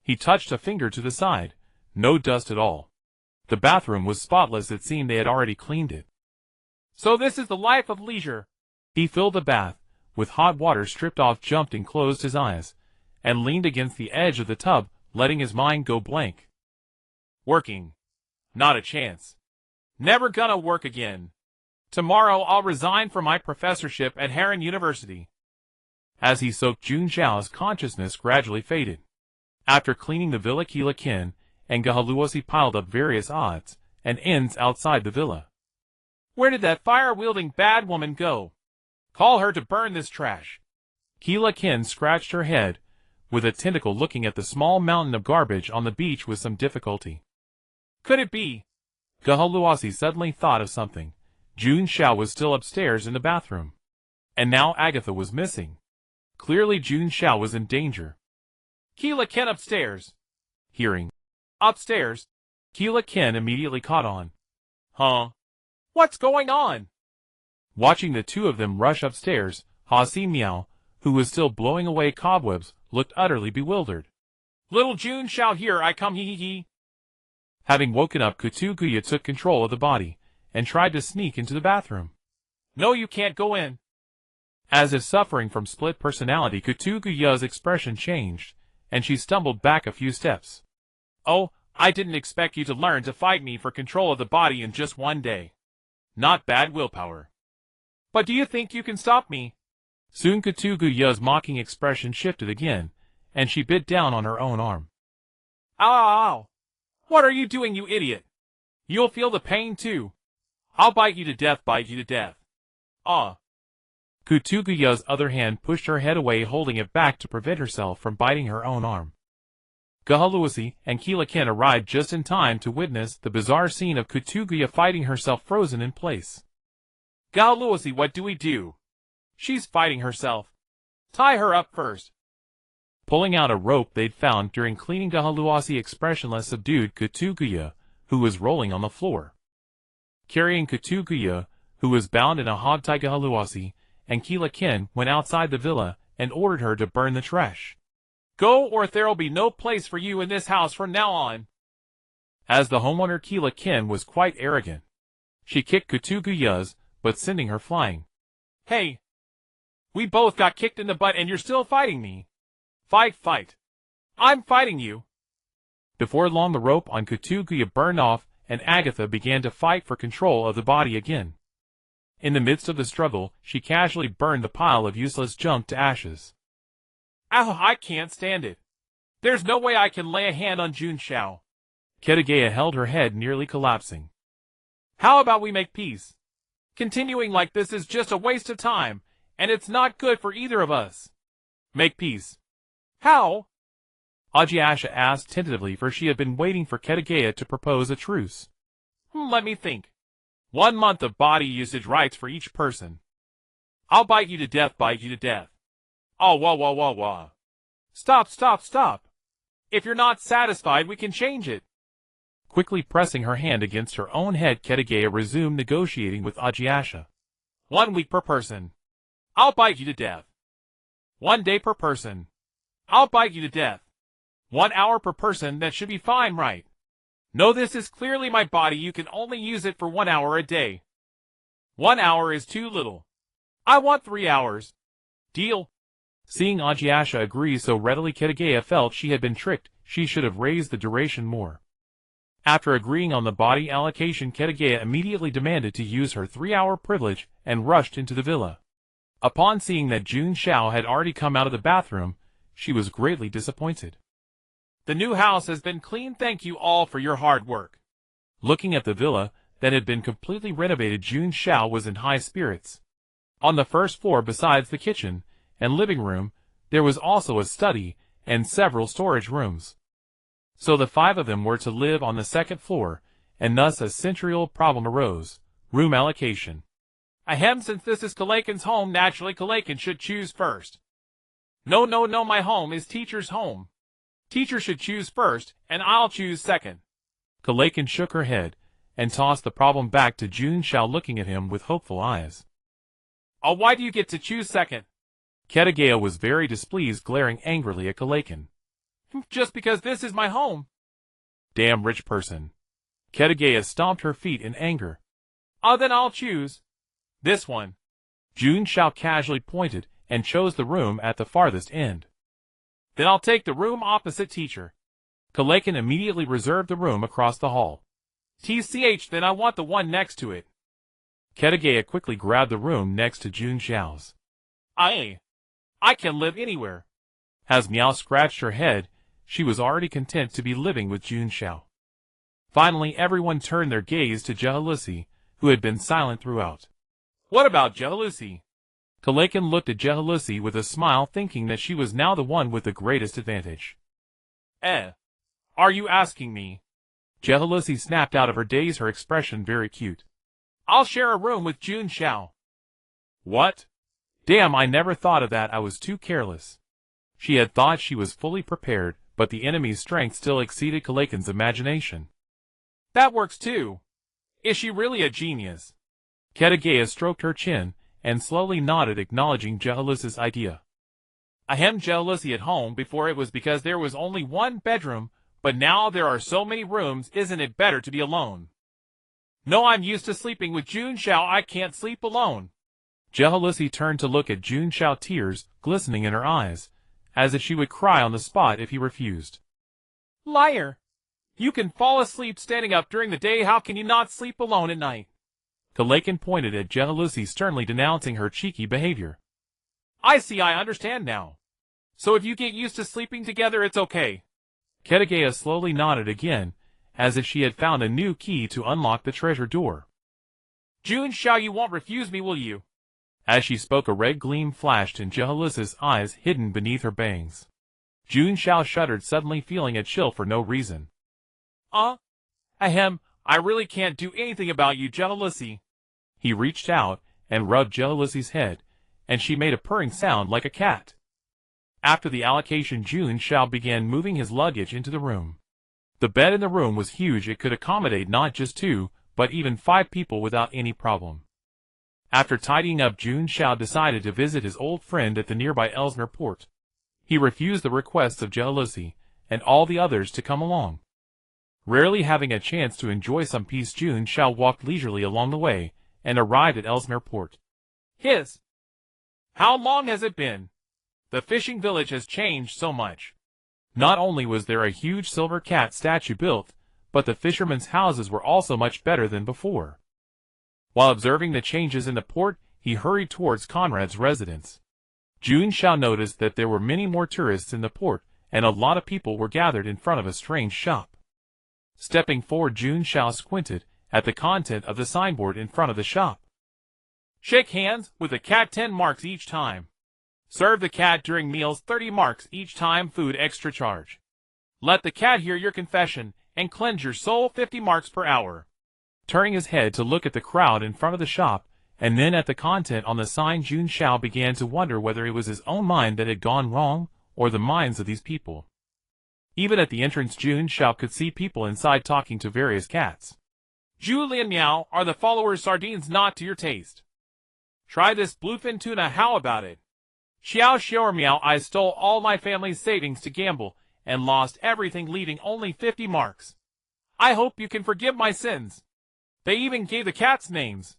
Speaker 1: He touched a finger to the side. No dust at all. The bathroom was spotless. It seemed they had already cleaned it.
Speaker 2: So this is the life of leisure.
Speaker 1: He filled the bath with hot water, stripped off, jumped and closed his eyes, and leaned against the edge of the tub, letting his mind go blank.
Speaker 2: Working. Not a chance. Never gonna work again. Tomorrow I'll resign from my professorship at Harlan University.
Speaker 1: As he soaked, Jun Xiao's consciousness gradually faded. After cleaning the villa, Keela Kin and Gehaluosi piled up various odds and ends outside the villa.
Speaker 2: Where did that fire-wielding bad woman go? Call her to burn this trash.
Speaker 1: Keela Kin scratched her head, with a tentacle looking at the small mountain of garbage on the beach with some difficulty.
Speaker 2: Could it be?
Speaker 1: Gehaluosi suddenly thought of something. Jun Xiao was still upstairs in the bathroom. And now Agatha was missing. Clearly Jun Xiao was in danger.
Speaker 2: Keela Kin upstairs.
Speaker 1: Hearing
Speaker 2: upstairs,
Speaker 1: Keela Kin immediately caught on.
Speaker 2: Huh? What's going on?
Speaker 1: Watching the two of them rush upstairs, Ha Si Miao, who was still blowing away cobwebs, looked utterly bewildered.
Speaker 2: Little Jun Xiao, here I come, hee hee hee.
Speaker 1: Having woken up, Kutuguya took control of the body and tried to sneak into the bathroom.
Speaker 2: No, you can't go in.
Speaker 1: As if suffering from split personality, Kutuguya's expression changed, and she stumbled back a few steps.
Speaker 2: Oh, I didn't expect you to learn to fight me for control of the body in just one day. Not bad willpower. But do you think you can stop me?
Speaker 1: Soon Kutuguya's mocking expression shifted again, and she bit down on her own arm.
Speaker 2: Ow, ow, ow. What are you doing, you idiot? You'll feel the pain too. I'll bite you to death, bite you to death.
Speaker 1: Kutuguya's other hand pushed her head away, holding it back to prevent herself from biting her own arm. Gehaluosi and Keela Kin arrived just in time to witness the bizarre scene of Kutuguya fighting herself frozen in place.
Speaker 2: Gehaluosi, what do we do? She's fighting herself. Tie her up first.
Speaker 1: Pulling out a rope they'd found during cleaning, Gehaluosi expressionless subdued Kutuguya, who was rolling on the floor. Carrying Kutuguya, who was bound in a hogtie, Gehaluosi and Keela Kin went outside the villa and ordered her to burn the trash.
Speaker 2: Go, or there'll be no place for you in this house from now on.
Speaker 1: As the homeowner, Keela Kin was quite arrogant. She kicked Kutuguya's butt, sending her flying.
Speaker 2: Hey! We both got kicked in the butt and you're still fighting me. Fight, fight. I'm fighting you.
Speaker 1: Before long, the rope on Kutuguya burned off and Agatha began to fight for control of the body again. In the midst of the struggle, she casually burned the pile of useless junk to ashes.
Speaker 2: Ow, I can't stand it. There's no way I can lay a hand on Jun Xiao.
Speaker 1: Ketegea held her head, nearly collapsing.
Speaker 2: How about we make peace? Continuing like this is just a waste of time, and it's not good for either of us.
Speaker 1: Make peace.
Speaker 2: How?
Speaker 1: Ajiasha asked tentatively, for she had been waiting for Ketegea to propose a truce.
Speaker 2: Let me think. 1 month of body usage rights for each person. I'll bite you to death, bite you to death. Oh, wah, wah, wah, wah. Stop, stop, stop. If you're not satisfied, we can change it.
Speaker 1: Quickly pressing her hand against her own head, Ketegea resumed negotiating with Ajiasha.
Speaker 2: 1 week per person. I'll bite you to death. 1 day per person. I'll bite you to death. 1 hour per person, that should be fine, right? No, this is clearly my body. You can only use it for 1 hour a day. 1 hour is too little. I want 3 hours. Deal.
Speaker 1: Seeing Ajiasha agree so readily, Ketagea felt she had been tricked. She should have raised the duration more. After agreeing on the body allocation, Ketagea immediately demanded to use her 3-hour privilege and rushed into the villa. Upon seeing that Jun Xiao had already come out of the bathroom, she was greatly disappointed.
Speaker 2: The new house has been cleaned. Thank you all for your hard work.
Speaker 1: Looking at the villa that had been completely renovated, Jun Xiao was in high spirits. On the first floor, besides the kitchen and living room, there was also a study and several storage rooms. So the 5 of them were to live on the second floor, and thus a central problem arose: room allocation.
Speaker 2: Ahem, since this is Kalakin's home, naturally Kalakin should choose first. No, my home is teacher's home. Teacher should choose first, and I'll choose second.
Speaker 1: Kalakin shook her head and tossed the problem back to Jun Xiao, looking at him with hopeful eyes.
Speaker 2: Oh, why do you get to choose second?
Speaker 1: Ketagea was very displeased, glaring angrily at Kalakin.
Speaker 2: Just because this is my home.
Speaker 1: Damn rich person. Ketagea stomped her feet in anger.
Speaker 2: Oh, then I'll choose this one.
Speaker 1: Jun Xiao casually pointed and chose the room at the farthest end.
Speaker 2: Then I'll take the room opposite teacher.
Speaker 1: Kalakin immediately reserved the room across the hall.
Speaker 2: TCH, then I want the one next to it.
Speaker 1: Ketagea quickly grabbed the room next to Jun Xiao's.
Speaker 2: I can live anywhere.
Speaker 1: As Miao scratched her head, she was already content to be living with Jun Xiao. Finally, everyone turned their gaze to Jehalusi, who had been silent throughout.
Speaker 2: What about Jehalusi?
Speaker 1: Kalakin looked at Jehalusi with a smile, thinking that she was now the one with the greatest advantage.
Speaker 2: Are you asking me?
Speaker 1: Jehalusi snapped out of her daze, her expression very cute.
Speaker 2: I'll share a room with Jun Xiao.
Speaker 1: What? Damn, I never thought of that. I was too careless. She had thought she was fully prepared, but the enemy's strength still exceeded Kalakin's imagination.
Speaker 2: That works too. Is she really a genius?
Speaker 1: Ketagea stroked her chin and slowly nodded, acknowledging Jehalusi's idea.
Speaker 2: Ahem, Jehalusi at home before it was because there was only one bedroom, but now there are so many rooms. Isn't it better to be alone? No, I'm used to sleeping with Jun Xiao. I can't sleep alone.
Speaker 1: Jehalusi turned to look at Jun Xiao, tears glistening in her eyes, as if she would cry on the spot if he refused.
Speaker 2: Liar! You can fall asleep standing up during the day. How can you not sleep alone at night?
Speaker 1: Kalakin pointed at Jehalusi, sternly denouncing her cheeky behavior.
Speaker 2: I see, I understand now. So if you get used to sleeping together, it's okay.
Speaker 1: Ketagea slowly nodded again, as if she had found a new key to unlock the treasure door.
Speaker 2: Jun Xiao, you won't refuse me, will you?
Speaker 1: As she spoke, a red gleam flashed in Jehalusi's eyes, hidden beneath her bangs. Jun Xiao shuddered, suddenly feeling a chill for no reason.
Speaker 2: Ahem, I really can't do anything about you, Jehalusi.
Speaker 1: He reached out and rubbed Jehalusi's head, and she made a purring sound like a cat. After the allocation, Jun Xiao began moving his luggage into the room. The bed in the room was huge. It could accommodate not just 2, but even 5 people without any problem. After tidying up, Jun Xiao decided to visit his old friend at the nearby Ellesmere port. He refused the requests of Jehalusi and all the others to come along. Rarely having a chance to enjoy some peace, Jun Xiao walked leisurely along the way and arrived at Ellesmere port.
Speaker 2: How long has it been? The fishing village has changed so much.
Speaker 1: Not only was there a huge silver cat statue built, but the fishermen's houses were also much better than before. While observing the changes in the port, he hurried towards Conrad's residence. Jun Xiao noticed that there were many more tourists in the port, and a lot of people were gathered in front of a strange shop. Stepping forward, Jun Xiao squinted at the content of the signboard in front of the shop.
Speaker 2: Shake hands with the cat, 10 marks each time. Serve the cat during meals, 30 marks each time. Food extra charge. Let the cat hear your confession and cleanse your soul, 50 marks per hour.
Speaker 1: Turning his head to look at the crowd in front of the shop, and then at the content on the sign, Jun Xiao began to wonder whether it was his own mind that had gone wrong, or the minds of these people. Even at the entrance, Jun Xiao could see people inside talking to various cats.
Speaker 2: Julian Meow, are the followers' sardines not to your taste? Try this bluefin tuna, how about it? Xiao Xiao Meow, I stole all my family's savings to gamble, and lost everything, leaving only 50 marks. I hope you can forgive my sins. They even gave the cats names.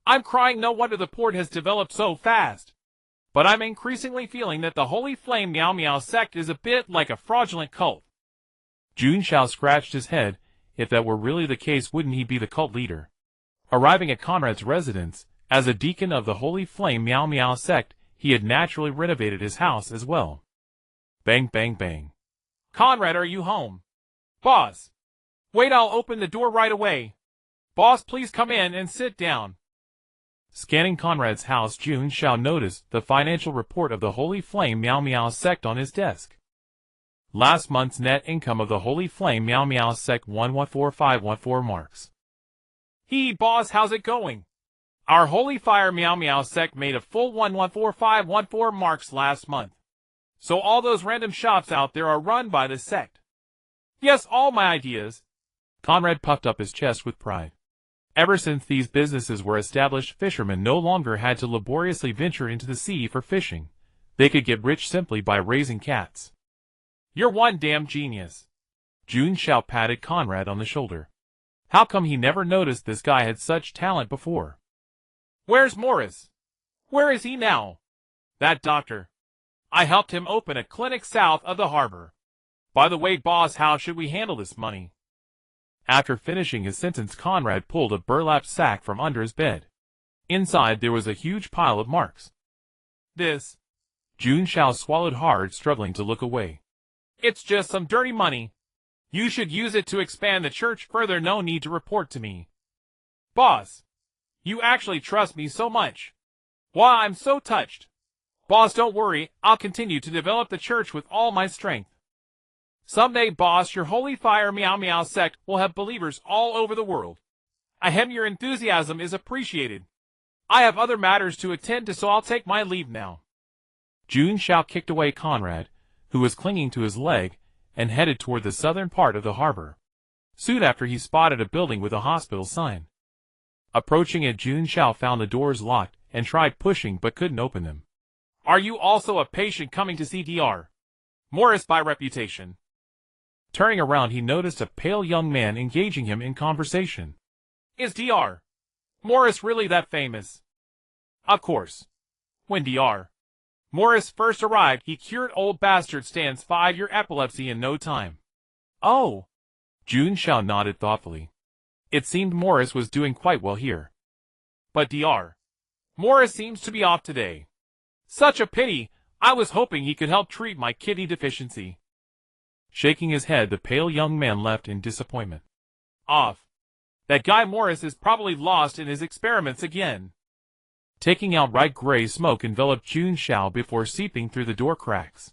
Speaker 2: I'm crying, no wonder the port has developed so fast. But I'm increasingly feeling that the Holy Flame Meow Meow sect is a bit like a fraudulent cult.
Speaker 1: Jun Xiao scratched his head. If that were really the case, wouldn't he be the cult leader? Arriving at Conrad's residence, as a deacon of the Holy Flame Meow Meow sect, he had naturally renovated his house as well. Bang, bang, bang.
Speaker 2: Conrad, are you home? Boss. Wait, I'll open the door right away. Boss, please come in and sit down.
Speaker 1: Scanning Conrad's house, Jun Xiao noticed the financial report of the Holy Flame Meow Meow sect on his desk. Last month's net income of the Holy Flame Meow Meow sect 114514 marks.
Speaker 2: Hey, boss, how's it going? Our Holy Fire Meow Meow sect made a full 114514 marks last month. So all those random shops out there are run by the sect. Yes, all my ideas.
Speaker 1: Conrad puffed up his chest with pride. Ever since these businesses were established, fishermen no longer had to laboriously venture into the sea for fishing. They could get rich simply by raising cats.
Speaker 2: You're one damn genius.
Speaker 1: Jun Xiao patted Conrad on the shoulder. How come he never noticed this guy had such talent before?
Speaker 2: Where's Morris? Where is he now? That doctor. I helped him open a clinic south of the harbor. By the way, boss, how should we handle this money?
Speaker 1: After finishing his sentence, Conrad pulled a burlap sack from under his bed. Inside there was a huge pile of marks.
Speaker 2: This.
Speaker 1: Jun Xiao swallowed hard, struggling to look away.
Speaker 2: It's just some dirty money. You should use it to expand the church further. No need to report to me. Boss. You actually trust me so much. Why, I'm so touched. Boss, don't worry, I'll continue to develop the church with all my strength. Someday, boss, your Holy Fire Meow Meow sect will have believers all over the world. Ahem, your enthusiasm is appreciated. I have other matters to attend to, so I'll take my leave now.
Speaker 1: Jun Xiao kicked away Conrad, who was clinging to his leg, and headed toward the southern part of the harbor. Soon after, he spotted a building with a hospital sign. Approaching it, Jun Xiao found the doors locked and tried pushing but couldn't open them.
Speaker 2: Are you also a patient coming to see Dr. Morris by reputation?
Speaker 1: Turning around, he noticed a pale young man engaging him in conversation.
Speaker 2: Is Dr. Morris really that famous? Of course. When Dr. Morris first arrived, he cured old bastard Stan's 5-year epilepsy in no time.
Speaker 1: Oh! Jun Xiao nodded thoughtfully. It seemed Morris was doing quite well here.
Speaker 2: But Dr. Morris seems to be off today. Such a pity. I was hoping he could help treat my kidney deficiency.
Speaker 1: Shaking his head, the pale young man left in disappointment.
Speaker 2: Off. That guy Morris is probably lost in his experiments again.
Speaker 1: Taking outright gray smoke enveloped Jun Xiao before seeping through the door cracks.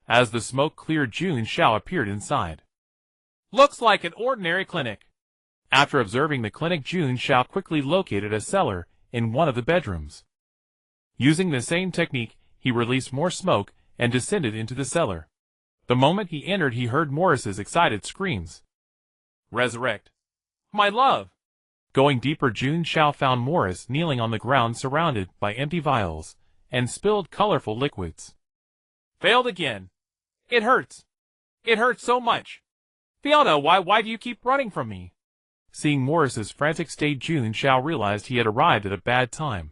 Speaker 1: As the smoke cleared, Jun Xiao appeared inside.
Speaker 2: Looks like an ordinary clinic.
Speaker 1: After observing the clinic, Jun Xiao quickly located a cellar in one of the bedrooms. Using the same technique, he released more smoke and descended into the cellar. The moment he entered, he heard Morris's excited screams.
Speaker 2: Resurrect. My love.
Speaker 1: Going deeper, Jun Xiao found Morris kneeling on the ground surrounded by empty vials and spilled colorful liquids.
Speaker 2: Failed again. It hurts. It hurts so much. Fiona, why do you keep running from me?
Speaker 1: Seeing Morris's frantic state, Jun Xiao realized he had arrived at a bad time.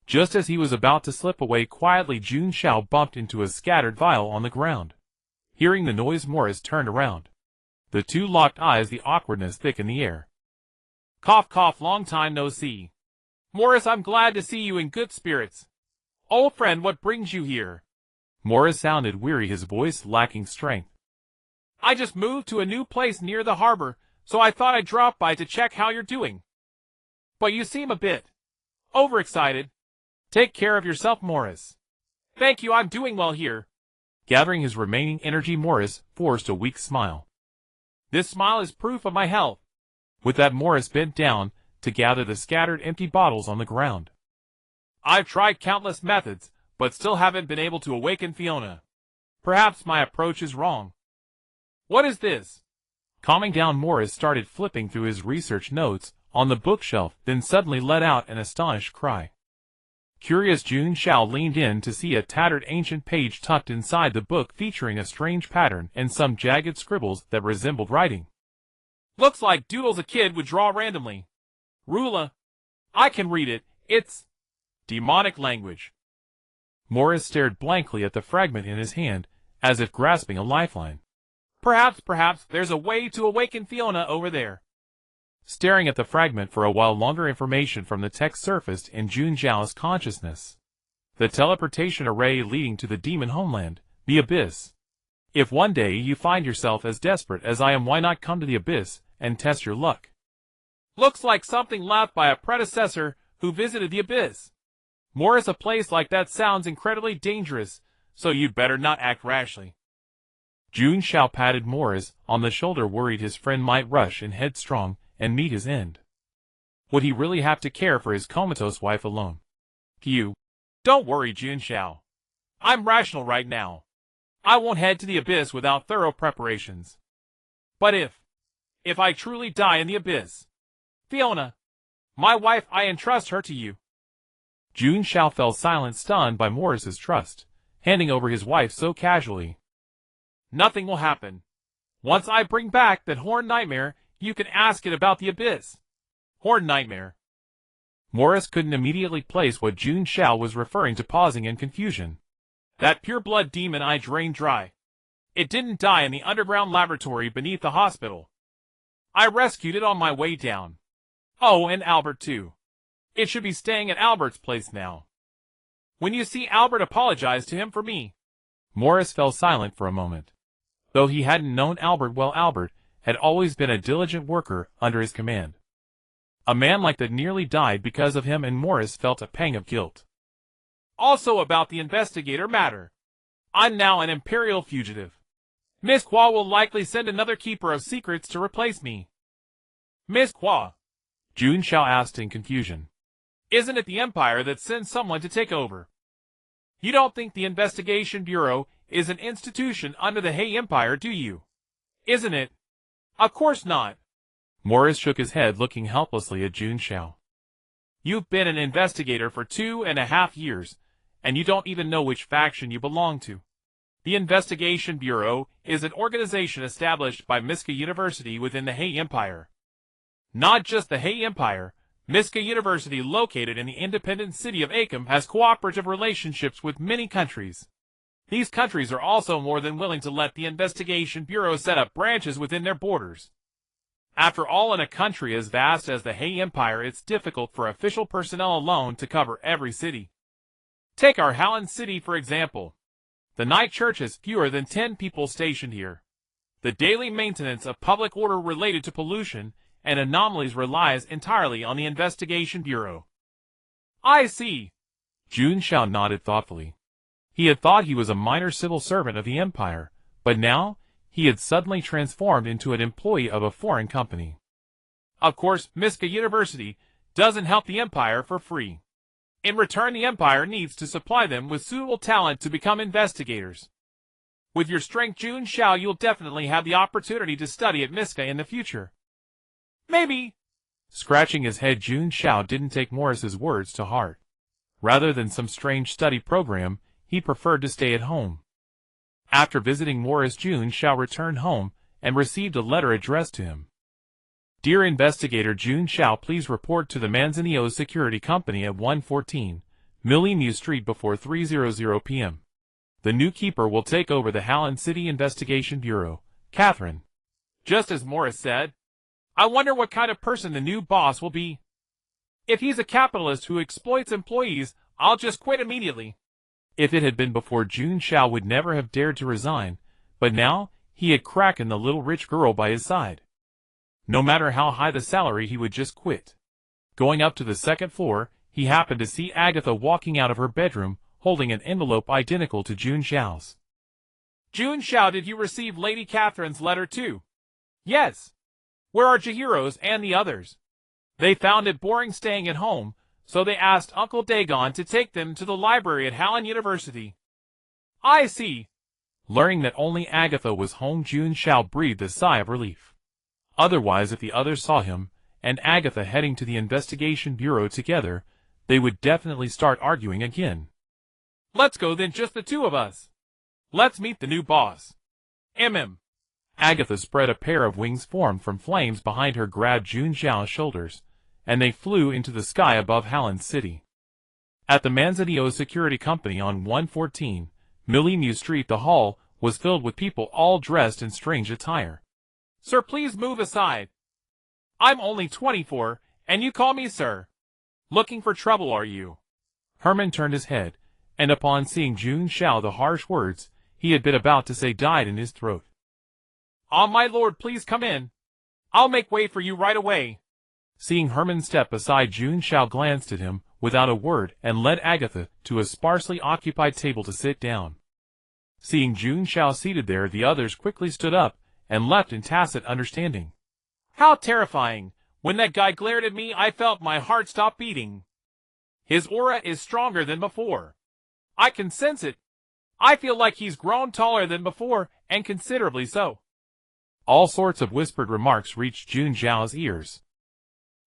Speaker 1: Just as he was about to slip away quietly, Jun Xiao bumped into a scattered vial on the ground. Hearing the noise, Morris turned around. The two locked eyes, the awkwardness thick in the air.
Speaker 2: Cough, cough, long time no see. Morris, I'm glad to see you in good spirits. Old friend, what brings you here?
Speaker 1: Morris sounded weary, his voice lacking strength.
Speaker 2: I just moved to a new place near the harbor, so I thought I'd drop by to check how you're doing. But you seem a bit overexcited. Take care of yourself, Morris. Thank you, I'm doing well here.
Speaker 1: Gathering his remaining energy, Morris forced a weak smile.
Speaker 2: This smile is proof of my health.
Speaker 1: With that, Morris bent down to gather the scattered empty bottles on the ground.
Speaker 2: I've tried countless methods, but still haven't been able to awaken Fiona. Perhaps my approach is wrong. What is this?
Speaker 1: Calming down, Morris started flipping through his research notes on the bookshelf, then suddenly let out an astonished cry. Curious Jun Xiao leaned in to see a tattered ancient page tucked inside the book featuring a strange pattern and some jagged scribbles that resembled writing.
Speaker 2: Looks like doodles a kid would draw randomly. Rula. I can read it. It's demonic language.
Speaker 1: Morris stared blankly at the fragment in his hand, as if grasping a lifeline.
Speaker 2: Perhaps there's a way to awaken Fiona over there.
Speaker 1: Staring at the fragment for a while longer, information from the text surfaced in Jun Xiao's consciousness. The teleportation array leading to the demon homeland, the Abyss. If one day you find yourself as desperate as I am, why not come to the Abyss and test your luck?
Speaker 2: Looks like something left by a predecessor who visited the Abyss. Morris, a place like that sounds incredibly dangerous, so you'd better not act rashly.
Speaker 1: Jun Xiao patted Morris on the shoulder, worried his friend might rush in headstrong and meet his end. Would he really have to care for his comatose wife alone?
Speaker 2: Don't worry, Jun Xiao. I'm rational right now. I won't head to the Abyss without thorough preparations. But if I truly die in the Abyss, Fiona, my wife, I entrust her to you.
Speaker 1: Jun Xiao fell silent, stunned by Morris's trust, handing over his wife so casually.
Speaker 2: Nothing will happen. Once I bring back that horned nightmare, you can ask it about the Abyss. Horned nightmare.
Speaker 1: Morris couldn't immediately place what Jun Xiao was referring to, pausing in confusion.
Speaker 2: That pure-blood demon I drained dry. It didn't die in the underground laboratory beneath the hospital. I rescued it on my way down. Oh, and Albert too. It should be staying at Albert's place now. When you see Albert, apologize to him for me.
Speaker 1: Morris fell silent for a moment. Though he hadn't known Albert well, Albert had always been a diligent worker under his command. A man like that nearly died because of him, and Morris felt a pang of guilt.
Speaker 2: Also about the Investigator matter. I'm now an Imperial fugitive. Miss Kwa will likely send another Keeper of Secrets to replace me. Miss Kwa?
Speaker 1: Jun Xiao asked in confusion.
Speaker 2: Isn't it the Empire that sends someone to take over? You don't think the Investigation Bureau is an institution under the Hay Empire, do you? Isn't it? Of course not.
Speaker 1: Morris shook his head, looking helplessly at Jun Xiao.
Speaker 2: You've been an investigator for 2.5 years, and you don't even know which faction you belong to. The Investigation Bureau is an organization established by Miska University within the Hay Empire. Not just the Hay Empire, Miska University, located in the independent city of Acom, has cooperative relationships with many countries. These countries are also more than willing to let the Investigation Bureau set up branches within their borders. After all, in a country as vast as the Hay Empire, it's difficult for official personnel alone to cover every city. Take our Harlan city, for example. The night church has fewer than 10 people stationed here. The daily maintenance of public order related to pollution and anomalies relies entirely on the Investigation Bureau. I see.
Speaker 1: Jun Xiao nodded thoughtfully. He had thought he was a minor civil servant of the Empire, but now he had suddenly transformed into an employee of a foreign company.
Speaker 2: Of course, Miska University doesn't help the Empire for free. In return, the Empire needs to supply them with suitable talent to become investigators. With your strength, Jun Xiao, you'll definitely have the opportunity to study at Miska in the future. Maybe.
Speaker 1: Scratching his head, Jun Xiao didn't take Morris's words to heart. Rather than some strange study program, he preferred to stay at home. After visiting Morris, Jun Xiao returned home and received a letter addressed to him. Dear Investigator Jun Xiao, please report to the Manzanillo Security Company at 114 Millennium Street before 3:00 p.m. The new keeper will take over the Harlan City Investigation Bureau, Catherine.
Speaker 2: Just as Morris said. I wonder what kind of person the new boss will be. If he's a capitalist who exploits employees, I'll just quit immediately.
Speaker 1: If it had been before, Jun Xiao would never have dared to resign, but now he had Kraken, the little rich girl, by his side. No matter how high the salary, he would just quit. Going up to the second floor, he happened to see Agatha walking out of her bedroom, holding an envelope identical to Jun Xiao's.
Speaker 2: Jun Xiao, did you receive Lady Catherine's letter too? Yes. Where are Jahiro's and the others? They found it boring staying at home, so they asked Uncle Dagon to take them to the library at Harlan University. I see.
Speaker 1: Learning that only Agatha was home, Jun Xiao breathed a sigh of relief. Otherwise, if the others saw him and Agatha heading to the Investigation Bureau together, they would definitely start arguing again.
Speaker 2: Let's go then, just the two of us. Let's meet the new boss.
Speaker 1: Agatha spread a pair of wings formed from flames behind her, grabbed Jun Xiao's shoulders, and they flew into the sky above Harlan City. At the Manzanillo Security Company on 114 Millennium Street, the hall was filled with people all dressed in strange attire.
Speaker 2: Sir, please move aside. I'm only 24, and you call me sir. Looking for trouble, are you?
Speaker 1: Herman turned his head, and upon seeing Jun Xiao, the harsh words he had been about to say died in his throat.
Speaker 2: Ah, my lord, please come in. I'll make way for you right away.
Speaker 1: Seeing Herman step aside, Jun Xiao glanced at him without a word and led Agatha to a sparsely occupied table to sit down. Seeing Jun Xiao seated there, the others quickly stood up and left in tacit understanding.
Speaker 2: How terrifying! When that guy glared at me, I felt my heart stop beating. His aura is stronger than before. I can sense it. I feel like he's grown taller than before, and considerably so.
Speaker 1: All sorts of whispered remarks reached Jun Xiao's ears.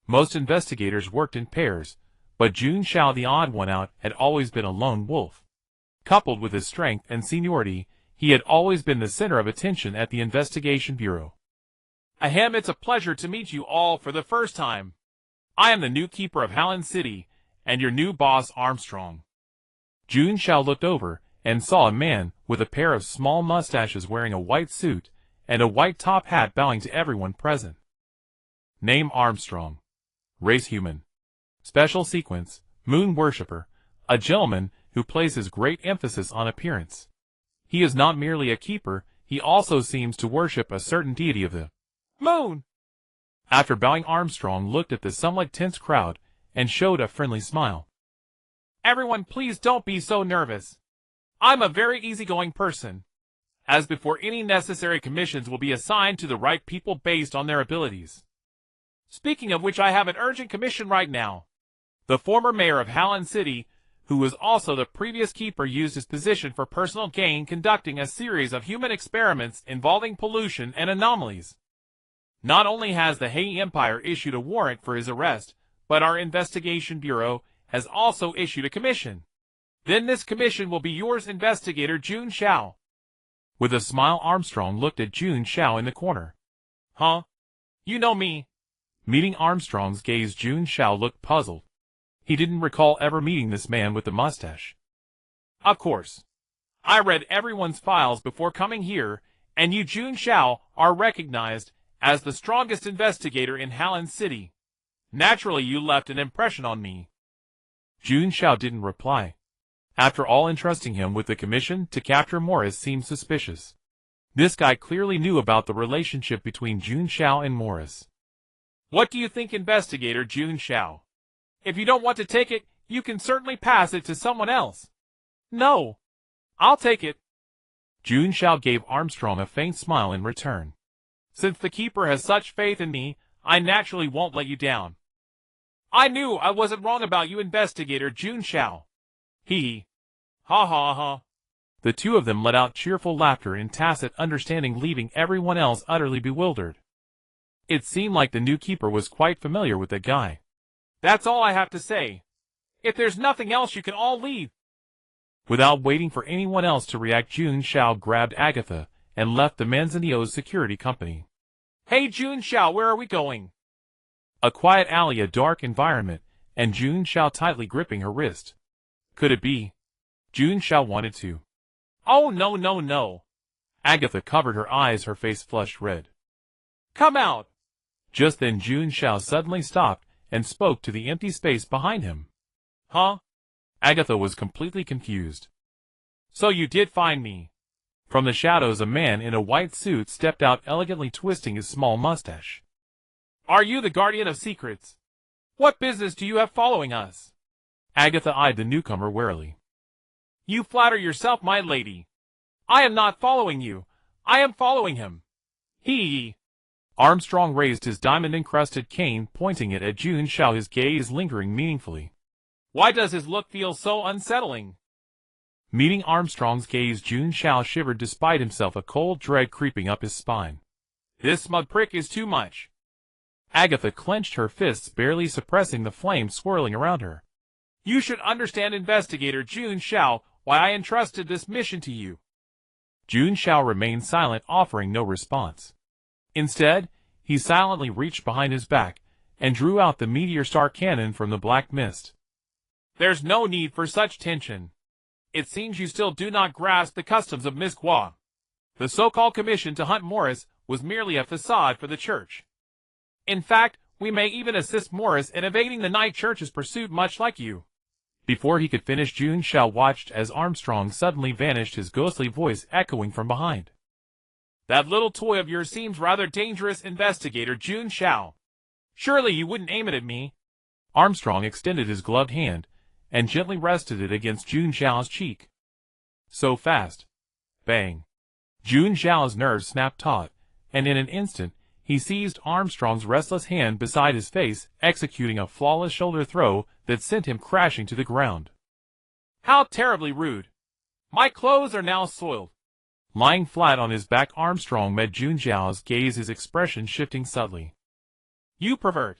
Speaker 1: Most investigators worked in pairs, but Jun Xiao, the odd one out, had always been a lone wolf. Coupled with his strength and seniority, he had always been the center of attention at the Investigation Bureau.
Speaker 2: Ahem, it's a pleasure to meet you all for the first time. I am the new keeper of Harlan City, and your new boss, Armstrong.
Speaker 1: Jun Xiao looked over and saw a man with a pair of small mustaches wearing a white suit and a white top hat bowing to everyone present. Name Armstrong. Race human. Special sequence, moon worshipper, a gentleman who places great emphasis on appearance. He is not merely a keeper, he also seems to worship a certain deity of the
Speaker 2: moon.
Speaker 1: After bowing, Armstrong looked at the somewhat tense crowd and showed a friendly smile.
Speaker 2: Everyone, please don't be so nervous. I'm a very easygoing person. As before, any necessary commissions will be assigned to the right people based on their abilities. Speaking of which, I have an urgent commission right now. The former mayor of Harlan City, who was also the previous keeper, used his position for personal gain, conducting a series of human experiments involving pollution and anomalies. Not only has the Hei Empire issued a warrant for his arrest, but our Investigation Bureau has also issued a commission. Then this commission will be yours, Investigator Jun Xiao.
Speaker 1: With a smile, Armstrong looked at Jun Xiao in the corner.
Speaker 2: Huh? You know me?
Speaker 1: Meeting Armstrong's gaze, Jun Xiao looked puzzled. He didn't recall ever meeting this man with the mustache.
Speaker 2: Of course. I read everyone's files before coming here, and you, Jun Xiao, are recognized as the strongest investigator in Harlan City. Naturally, you left an impression on me.
Speaker 1: Jun Xiao didn't reply. After all, entrusting him with the commission to capture Morris seemed suspicious. This guy clearly knew about the relationship between Jun Xiao and Morris.
Speaker 2: What do you think, Investigator Jun Xiao? If you don't want to take it, you can certainly pass it to someone else. No. I'll take it.
Speaker 1: Jun Xiao gave Armstrong a faint smile in return.
Speaker 2: Since the keeper has such faith in me, I naturally won't let you down. I knew I wasn't wrong about you, Investigator Jun Xiao. Hee. Ha ha ha.
Speaker 1: The two of them let out cheerful laughter in tacit understanding, leaving everyone else utterly bewildered. It seemed like the new keeper was quite familiar with the guy.
Speaker 2: That's all I have to say. If there's nothing else, you can all leave.
Speaker 1: Without waiting for anyone else to react, Jun Xiao grabbed Agatha and left the Manzanillo's security company.
Speaker 2: Hey Jun Xiao, where are we going?
Speaker 1: A quiet alley, a dark environment, and Jun Xiao tightly gripping her wrist. Could it be? Jun Xiao wanted to.
Speaker 2: Oh no no no.
Speaker 1: Agatha covered her eyes, her face flushed red.
Speaker 2: Come out.
Speaker 1: Just then Jun Xiao suddenly stopped and spoke to the empty space behind him.
Speaker 2: Huh?
Speaker 1: Agatha was completely confused.
Speaker 2: So you did find me.
Speaker 1: From the shadows, a man in a white suit stepped out, elegantly twisting his small mustache.
Speaker 2: Are you the guardian of secrets? What business do you have following us?
Speaker 1: Agatha eyed the newcomer warily.
Speaker 2: You flatter yourself, my lady. I am not following you. I am following him. He.
Speaker 1: Armstrong raised his diamond-encrusted cane, pointing it at Jun Xiao, his gaze lingering meaningfully.
Speaker 2: Why does his look feel so unsettling?
Speaker 1: Meeting Armstrong's gaze, Jun Xiao shivered despite himself, a cold dread creeping up his spine.
Speaker 2: This smug prick is too much.
Speaker 1: Agatha clenched her fists, barely suppressing the flames swirling around her.
Speaker 2: You should understand, Investigator Jun Xiao, why I entrusted this mission to you.
Speaker 1: Jun Xiao remained silent, offering no response. Instead, he silently reached behind his back and drew out the meteor star cannon from the black mist.
Speaker 2: There's no need for such tension. It seems you still do not grasp the customs of Miss Gua. The so-called commission to hunt Morris was merely a facade for the church. In fact, we may even assist Morris in evading the night church's pursuit, much like you.
Speaker 1: Before he could finish, Jun Xiao watched as Armstrong suddenly vanished, his ghostly voice echoing from behind.
Speaker 2: That little toy of yours seems rather dangerous, Investigator Jun Xiao. Surely you wouldn't aim it at me.
Speaker 1: Armstrong extended his gloved hand and gently rested it against Jun Xiao's cheek. So fast. Bang. Jun Xiao's nerves snapped taut, and in an instant, he seized Armstrong's restless hand beside his face, executing a flawless shoulder throw that sent him crashing to the ground.
Speaker 2: How terribly rude. My clothes are now soiled.
Speaker 1: Lying flat on his back, Armstrong met Jun Xiao's gaze, his expression shifting subtly.
Speaker 2: You pervert.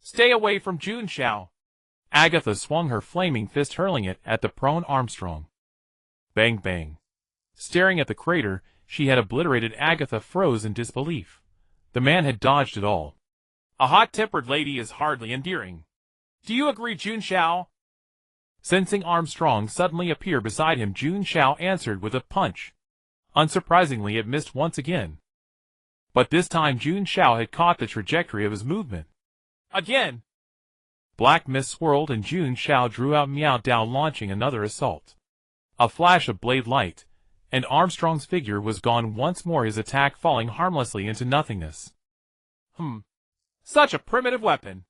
Speaker 2: Stay away from Jun Xiao.
Speaker 1: Agatha swung her flaming fist, hurling it at the prone Armstrong. Bang bang. Staring at the crater she had obliterated, Agatha froze in disbelief. The man had dodged it all.
Speaker 2: A hot-tempered lady is hardly endearing. Do you agree, Jun Xiao?
Speaker 1: Sensing Armstrong suddenly appear beside him, Jun Xiao answered with a punch. Unsurprisingly, it missed once again. But this time Jun Xiao had caught the trajectory of his movement.
Speaker 2: Again!
Speaker 1: Black mist swirled and Jun Xiao drew out Miao Dao, launching another assault. A flash of blade light, and Armstrong's figure was gone once more, his attack falling harmlessly into nothingness.
Speaker 2: Such a primitive weapon.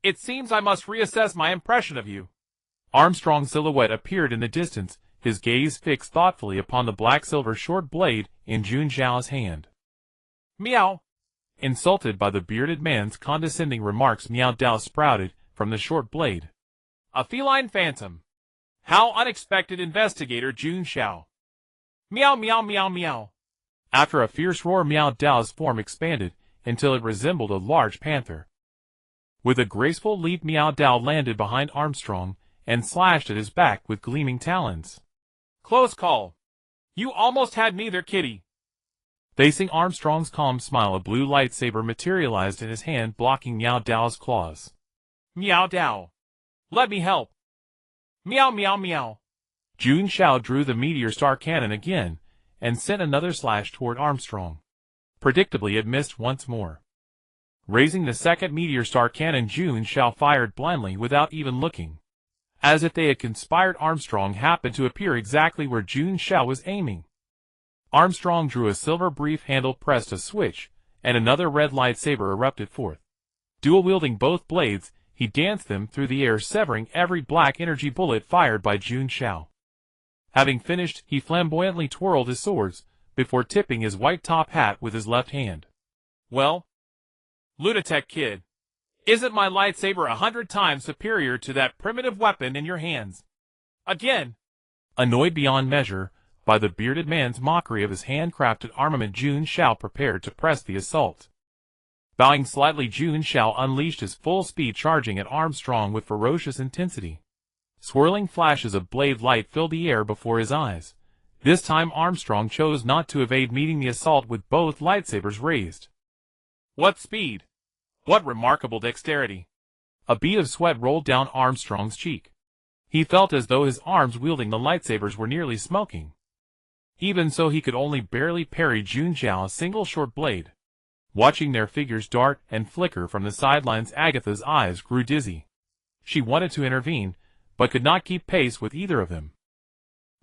Speaker 2: It seems I must reassess my impression of you.
Speaker 1: Armstrong's silhouette appeared in the distance, his gaze fixed thoughtfully upon the black-silver short blade in Jun Xiao's hand.
Speaker 2: Meow.
Speaker 1: Insulted by the bearded man's condescending remarks, Miao Dao sprouted from the short blade.
Speaker 2: A feline phantom. How unexpected, Investigator Jun Xiao. Meow meow meow meow.
Speaker 1: After a fierce roar, Miao Dao's form expanded until it resembled a large panther. With a graceful leap, Miao Dao landed behind Armstrong and slashed at his back with gleaming talons.
Speaker 2: Close call. You almost had me there, kitty.
Speaker 1: Facing Armstrong's calm smile, a blue lightsaber materialized in his hand, blocking Miao Dao's claws.
Speaker 2: Miao Dao. Let me help. Meow meow meow.
Speaker 1: Jun Xiao drew the meteor star cannon again and sent another slash toward Armstrong. Predictably, it missed once more. Raising the second meteor star cannon, Jun Xiao fired blindly without even looking. As if they had conspired, Armstrong happened to appear exactly where Jun Xiao was aiming. Armstrong drew a silver brief handle, pressed a switch, and another red lightsaber erupted forth. Dual-wielding both blades, he danced them through the air, severing every black energy bullet fired by Jun Xiao. Having finished, he flamboyantly twirled his swords, before tipping his white top hat with his left hand.
Speaker 2: Well, lunatic kid, isn't my lightsaber 100 times superior to that primitive weapon in your hands? Again!
Speaker 1: Annoyed beyond measure by the bearded man's mockery of his handcrafted armament, Jun Xiao prepared to press the assault. Bowing slightly, Jun Xiao unleashed his full speed, charging at Armstrong with ferocious intensity. Swirling flashes of blade light filled the air before his eyes. This time Armstrong chose not to evade, meeting the assault with both lightsabers raised.
Speaker 2: What speed! What remarkable dexterity!
Speaker 1: A bead of sweat rolled down Armstrong's cheek. He felt as though his arms wielding the lightsabers were nearly smoking. Even so, he could only barely parry Jun Xiao's single short blade. Watching their figures dart and flicker from the sidelines, Agatha's eyes grew dizzy. She wanted to intervene, but could not keep pace with either of them.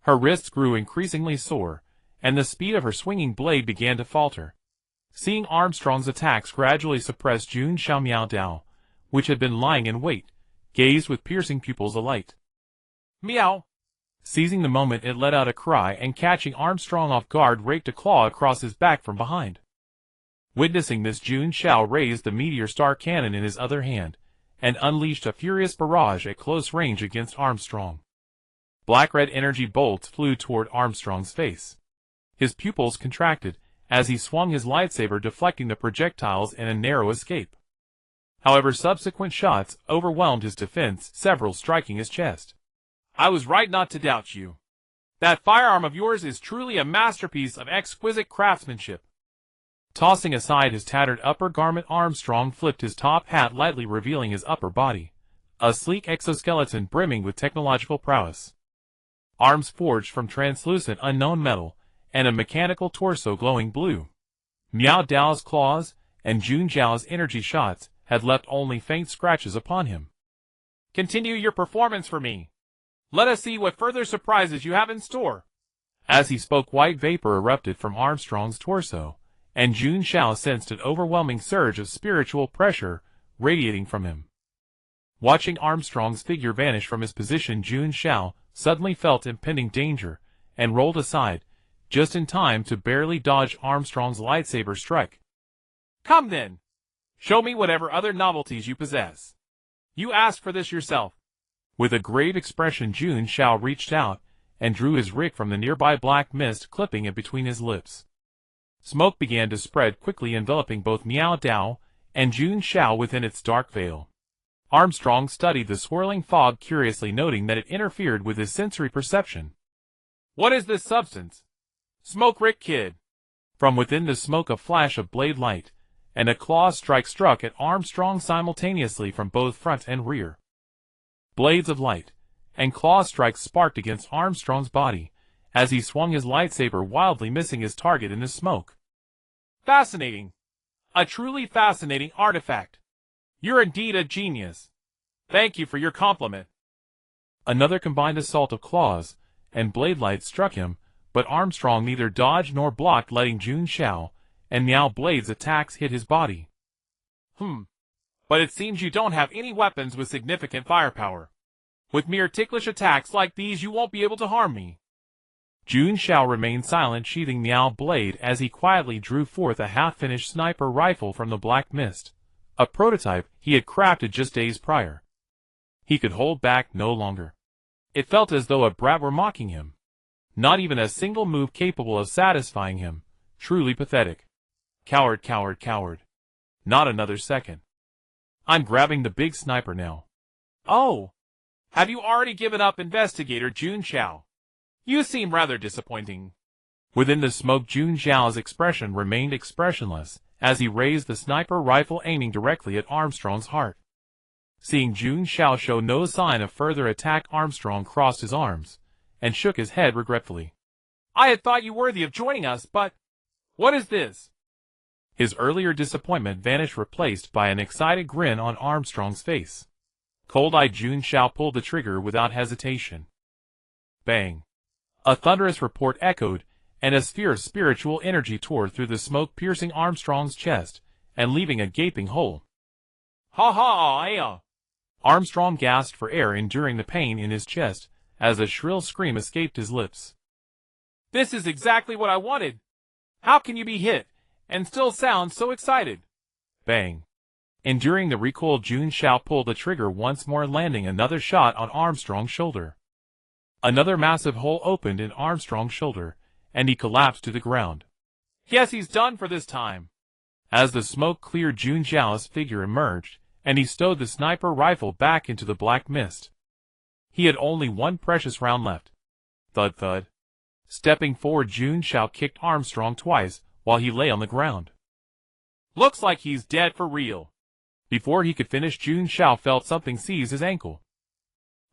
Speaker 1: Her wrists grew increasingly sore, and the speed of her swinging blade began to falter. Seeing Armstrong's attacks gradually suppress, Jun Xiao, Miao Dao, which had been lying in wait, gazed with piercing pupils alight.
Speaker 2: Meow!
Speaker 1: Seizing the moment, it let out a cry, and catching Armstrong off guard, raked a claw across his back from behind. Witnessing this, Jun Xiao raised the meteor star cannon in his other hand, and unleashed a furious barrage at close range against Armstrong. Black-red energy bolts flew toward Armstrong's face. His pupils contracted as he swung his lightsaber, deflecting the projectiles in a narrow escape. However, subsequent shots overwhelmed his defense, several striking his chest.
Speaker 2: I was right not to doubt you. That firearm of yours is truly a masterpiece of exquisite craftsmanship.
Speaker 1: Tossing aside his tattered upper garment, Armstrong flipped his top hat lightly, revealing his upper body, a sleek exoskeleton brimming with technological prowess. Arms forged from translucent unknown metal, and a mechanical torso glowing blue. Miao Dao's claws and Jun Xiao's energy shots had left only faint scratches upon him.
Speaker 2: Continue your performance for me. Let us see what further surprises you have in store.
Speaker 1: As he spoke, white vapor erupted from Armstrong's torso, and Jun Xiao sensed an overwhelming surge of spiritual pressure radiating from him. Watching Armstrong's figure vanish from his position, Jun Xiao suddenly felt impending danger and rolled aside, just in time to barely dodge Armstrong's lightsaber strike.
Speaker 2: Come then. Show me whatever other novelties you possess. You asked for this yourself.
Speaker 1: With a grave expression, Jun Xiao reached out and drew his rig from the nearby black mist, clipping it between his lips. Smoke began to spread quickly, enveloping both Miao Dao and Jun Xiao within its dark veil. Armstrong studied the swirling fog curiously, noting that it interfered with his sensory perception.
Speaker 2: What is this substance? Smoke, Rick Kid.
Speaker 1: From within the smoke, a flash of blade light and a claw strike struck at Armstrong simultaneously from both front and rear. Blades of light and claw strikes sparked against Armstrong's body as he swung his lightsaber wildly, missing his target in the smoke.
Speaker 2: Fascinating. A truly fascinating artifact. You're indeed a genius. Thank you for your compliment.
Speaker 1: Another combined assault of claws and blade light struck him, but Armstrong neither dodged nor blocked, letting Jun Xiao and Miao Blade's attacks hit his body.
Speaker 2: But it seems you don't have any weapons with significant firepower. With mere ticklish attacks like these, you won't be able to harm me.
Speaker 1: Jun Xiao remained silent, sheathing Miao Blade as he quietly drew forth a half-finished sniper rifle from the black mist, a prototype he had crafted just days prior. He could hold back no longer. It felt as though a brat were mocking him. Not even a single move capable of satisfying him. Truly pathetic. Coward, coward, coward. Not another second. I'm grabbing the big sniper now.
Speaker 2: Oh! Have you already given up, Investigator Jun Xiao? You seem rather disappointing.
Speaker 1: Within the smoke, Jun Xiao's expression remained expressionless as he raised the sniper rifle, aiming directly at Armstrong's heart. Seeing Jun Xiao show no sign of further attack, Armstrong crossed his arms and shook his head regretfully.
Speaker 2: I had thought you worthy of joining us, but what is this?
Speaker 1: His earlier disappointment vanished, replaced by an excited grin on Armstrong's face. Cold-eyed, Jun Xiao pulled the trigger without hesitation. Bang! A thunderous report echoed, and a sphere of spiritual energy tore through the smoke, piercing Armstrong's chest and leaving a gaping hole.
Speaker 2: Ha ha! Yeah.
Speaker 1: Armstrong gasped for air, enduring the pain in his chest as a shrill scream escaped his lips.
Speaker 2: This is exactly what I wanted. How can you be hit and still sound so excited?
Speaker 1: Bang! Enduring the recoil, Jun Xiao pulled the trigger once more, landing another shot on Armstrong's shoulder. Another massive hole opened in Armstrong's shoulder, and he collapsed to the ground.
Speaker 2: Yes, he's done for this time.
Speaker 1: As the smoke cleared, Jun Xiao's figure emerged, and he stowed the sniper rifle back into the black mist. He had only one precious round left. Thud thud. Stepping forward, Jun Xiao kicked Armstrong twice while he lay on the ground.
Speaker 2: Looks like he's dead for real.
Speaker 1: Before he could finish, Jun Xiao felt something seize his ankle.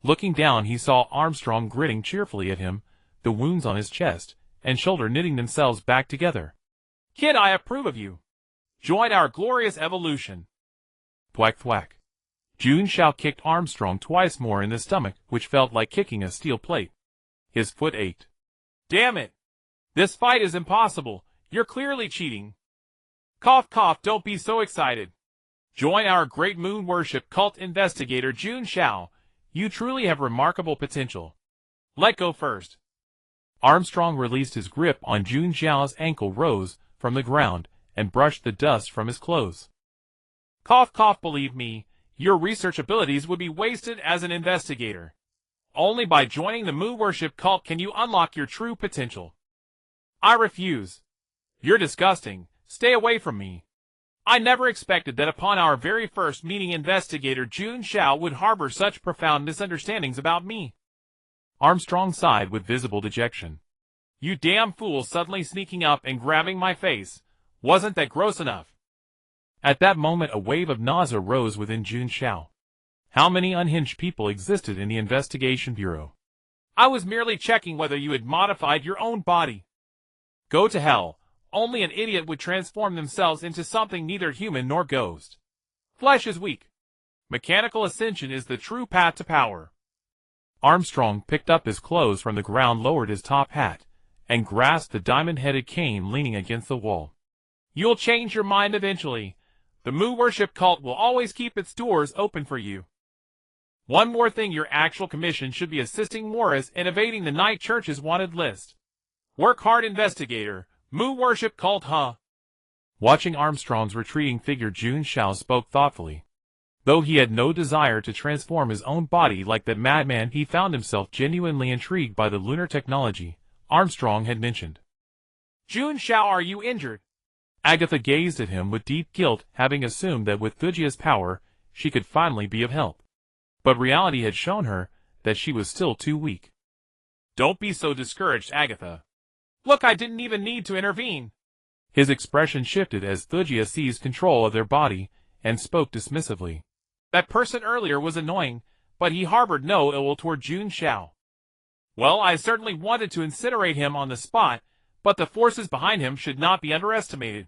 Speaker 1: Looking down, he saw Armstrong grinning cheerfully at him, the wounds on his chest and shoulder knitting themselves back together.
Speaker 2: Kid, I approve of you. Join our glorious evolution.
Speaker 1: Thwack thwack. Jun Xiao kicked Armstrong twice more in the stomach, which felt like kicking a steel plate. His foot ached.
Speaker 2: Damn it. This fight is impossible. You're clearly cheating. Cough cough, don't be so excited. Join our great moon worship cult, Investigator Jun Xiao. You truly have remarkable potential. Let go first.
Speaker 1: Armstrong released his grip on Jun Xiao's ankle, rose from the ground, and brushed the dust from his clothes.
Speaker 2: Cough cough, believe me, your research abilities would be wasted as an investigator. Only by joining the moon worship cult can you unlock your true potential. I refuse. You're disgusting. Stay away from me. I never expected that upon our very first meeting Investigator Jun Xiao would harbor such profound misunderstandings about me.
Speaker 1: Armstrong sighed with visible dejection.
Speaker 2: You damn fool suddenly sneaking up and grabbing my face. Wasn't that gross enough?
Speaker 1: At that moment a wave of nausea rose within Jun Xiao. How many unhinged people existed in the investigation bureau?
Speaker 2: I was merely checking whether you had modified your own body. Go to hell. Only an idiot would transform themselves into something neither human nor ghost. Flesh is weak. Mechanical ascension is the true path to power.
Speaker 1: Armstrong picked up his clothes from the ground, lowered his top hat, and grasped the diamond-headed cane leaning against the wall.
Speaker 2: You'll change your mind eventually. The Mu worship cult will always keep its doors open for you. One more thing, your actual commission should be assisting Morris in evading the Night Church's wanted list. Work hard, Investigator. Mu worship cult, huh?
Speaker 1: Watching Armstrong's retreating figure, Jun Xiao spoke thoughtfully. Though he had no desire to transform his own body like that madman, he found himself genuinely intrigued by the lunar technology Armstrong had mentioned.
Speaker 2: Jun Xiao, are you injured?
Speaker 1: Agatha gazed at him with deep guilt, having assumed that with Thujia's power, she could finally be of help. But reality had shown her that she was still too weak.
Speaker 2: Don't be so discouraged, Agatha. Look, I didn't even need to intervene.
Speaker 1: His expression shifted as Thujia seized control of their body and spoke dismissively.
Speaker 2: That person earlier was annoying, but he harbored no ill will toward Jun Xiao. Well, I certainly wanted to incinerate him on the spot, but the forces behind him should not be underestimated.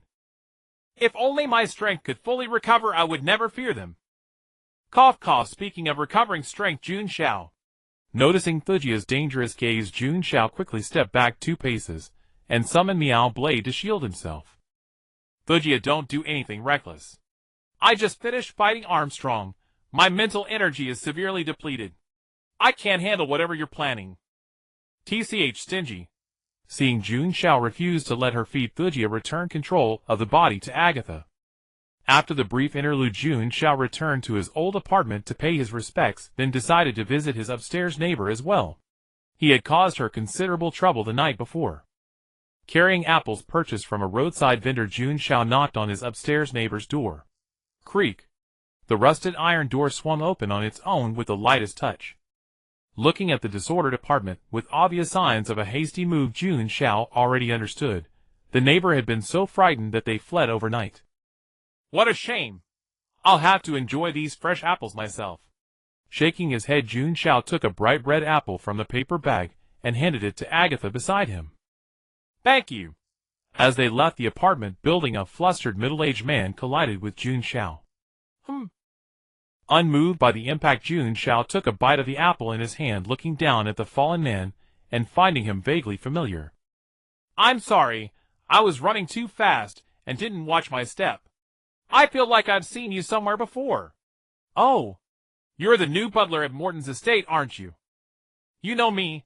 Speaker 2: If only my strength could fully recover, I would never fear them. Cough, cough. Speaking of recovering strength, Jun Xiao.
Speaker 1: Noticing Thujia's dangerous gaze, Jun Xiao quickly stepped back 2 paces and summoned Meow Blade to shield himself.
Speaker 2: Thujia, don't do anything reckless. I just finished fighting Armstrong. My mental energy is severely depleted. I can't handle whatever you're planning. TCH stingy.
Speaker 1: Seeing Jun Xiao refuse to let her feed, Thujia returned control of the body to Agatha. After the brief interlude, Jun Xiao returned to his old apartment to pay his respects, then decided to visit his upstairs neighbor as well. He had caused her considerable trouble the night before. Carrying apples purchased from a roadside vendor, Jun Xiao knocked on his upstairs neighbor's door. Creak. The rusted iron door swung open on its own with the lightest touch. Looking at the disordered apartment with obvious signs of a hasty move, Jun Xiao already understood. The neighbor had been so frightened that they fled overnight.
Speaker 2: What a shame. I'll have to enjoy these fresh apples myself.
Speaker 1: Shaking his head, Jun Xiao took a bright red apple from the paper bag and handed it to Agatha beside him.
Speaker 2: Thank you.
Speaker 1: As they left the apartment building, a flustered middle-aged man collided with Jun Xiao. Unmoved by the impact, Jun Xiao took a bite of the apple in his hand, looking down at the fallen man and finding him vaguely familiar.
Speaker 2: I'm sorry, I was running too fast and didn't watch my step. I feel like I've seen you somewhere before. Oh, you're the new butler at Morton's estate, aren't you? You know me.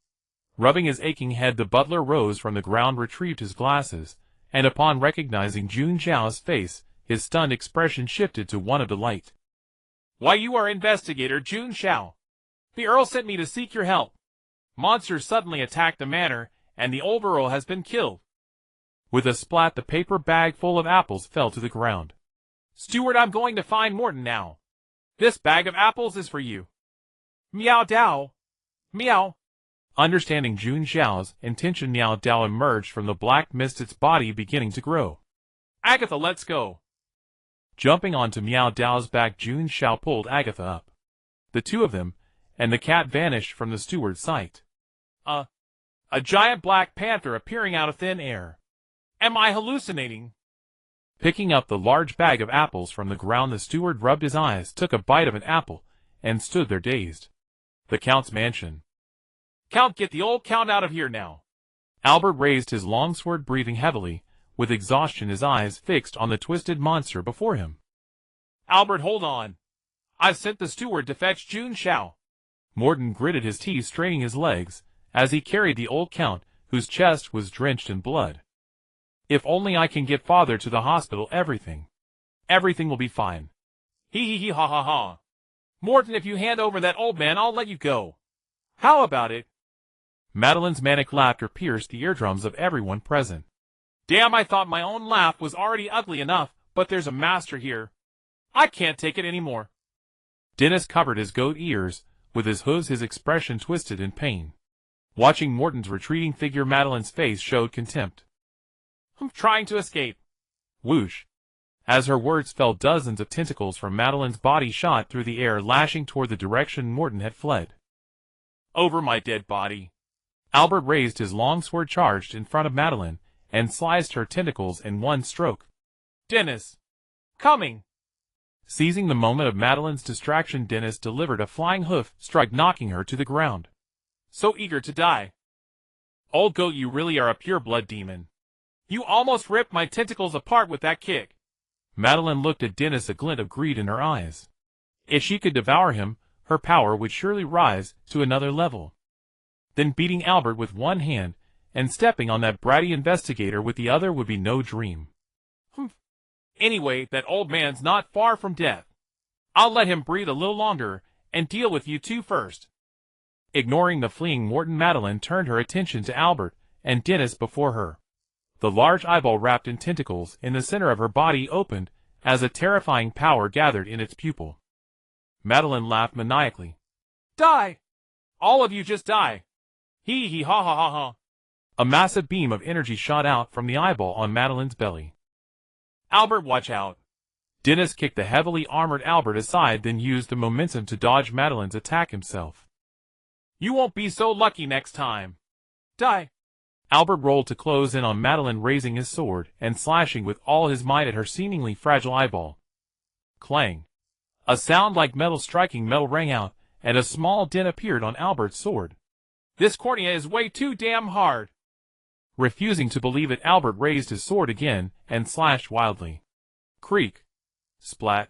Speaker 1: Rubbing his aching head, the butler rose from the ground, retrieved his glasses, and upon recognizing Jun Xiao's face, his stunned expression shifted to one of delight.
Speaker 2: Why, you are Investigator Jun Xiao. The Earl sent me to seek your help. Monsters suddenly attacked the manor, and the old Earl has been killed.
Speaker 1: With a splat, the paper bag full of apples fell to the ground.
Speaker 2: Steward, I'm going to find Morton now. This bag of apples is for you. Meow Dao. Meow.
Speaker 1: Understanding Jun Xiao's intention, Meow Dao emerged from the black mist, its body beginning to grow.
Speaker 2: Agatha, let's go.
Speaker 1: Jumping onto Meow Dao's back, Jun Xiao pulled Agatha up. The two of them, and the cat, vanished from the steward's sight.
Speaker 2: A giant black panther appearing out of thin air. Am I hallucinating?
Speaker 1: Picking up the large bag of apples from the ground, the steward rubbed his eyes, took a bite of an apple, and stood there dazed. The Count's mansion.
Speaker 2: Count, get the old Count out of here now.
Speaker 1: Albert raised his long sword, breathing heavily, with exhaustion, his eyes fixed on the twisted monster before him.
Speaker 2: Albert, hold on. I've sent the steward to fetch Jun Xiao.
Speaker 1: Morton gritted his teeth, straining his legs, as he carried the old Count, whose chest was drenched in blood. If only I can get father to the hospital, everything will be fine.
Speaker 2: Hee ha ha ha. Morton, if you hand over that old man, I'll let you go. How about it?
Speaker 1: Madeline's manic laughter pierced the eardrums of everyone present.
Speaker 2: Damn, I thought my own laugh was already ugly enough, but there's a master here. I can't take it anymore.
Speaker 1: Dennis covered his goat ears with his hooves, his expression twisted in pain. Watching Morton's retreating figure, Madeline's face showed contempt.
Speaker 2: I'm trying to escape.
Speaker 1: Whoosh. As her words fell, dozens of tentacles from Madeline's body shot through the air, lashing toward the direction Morton had fled.
Speaker 2: Over my dead body.
Speaker 1: Albert raised his long sword, charged in front of Madeline, and sliced her tentacles in one stroke.
Speaker 2: Dennis! Coming!
Speaker 1: Seizing the moment of Madeline's distraction, Dennis delivered a flying hoof strike, knocking her to the ground.
Speaker 2: So eager to die. Old goat, you really are a pure blood demon. You almost ripped my tentacles apart with that kick.
Speaker 1: Madeline looked at Dennis, a glint of greed in her eyes. If she could devour him, her power would surely rise to another level. Then beating Albert with one hand and stepping on that bratty investigator with the other would be no dream.
Speaker 2: Anyway, that old man's not far from death. I'll let him breathe a little longer and deal with you two first.
Speaker 1: Ignoring the fleeing Morton, Madeline turned her attention to Albert and Dennis before her. The large eyeball wrapped in tentacles in the center of her body opened as a terrifying power gathered in its pupil. Madeline laughed maniacally.
Speaker 2: Die! All of you just die! Hee hee ha ha ha ha!
Speaker 1: A massive beam of energy shot out from the eyeball on Madeline's belly.
Speaker 2: Albert, watch out!
Speaker 1: Dennis kicked the heavily armored Albert aside, then used the momentum to dodge Madeline's attack himself.
Speaker 2: You won't be so lucky next time. Die!
Speaker 1: Albert rolled to close in on Madeline, raising his sword and slashing with all his might at her seemingly fragile eyeball. Clang! A sound like metal striking metal rang out, and a small dent appeared on Albert's sword.
Speaker 2: This cornea is way too damn hard.
Speaker 1: Refusing to believe it, Albert raised his sword again and slashed wildly. Creak! Splat!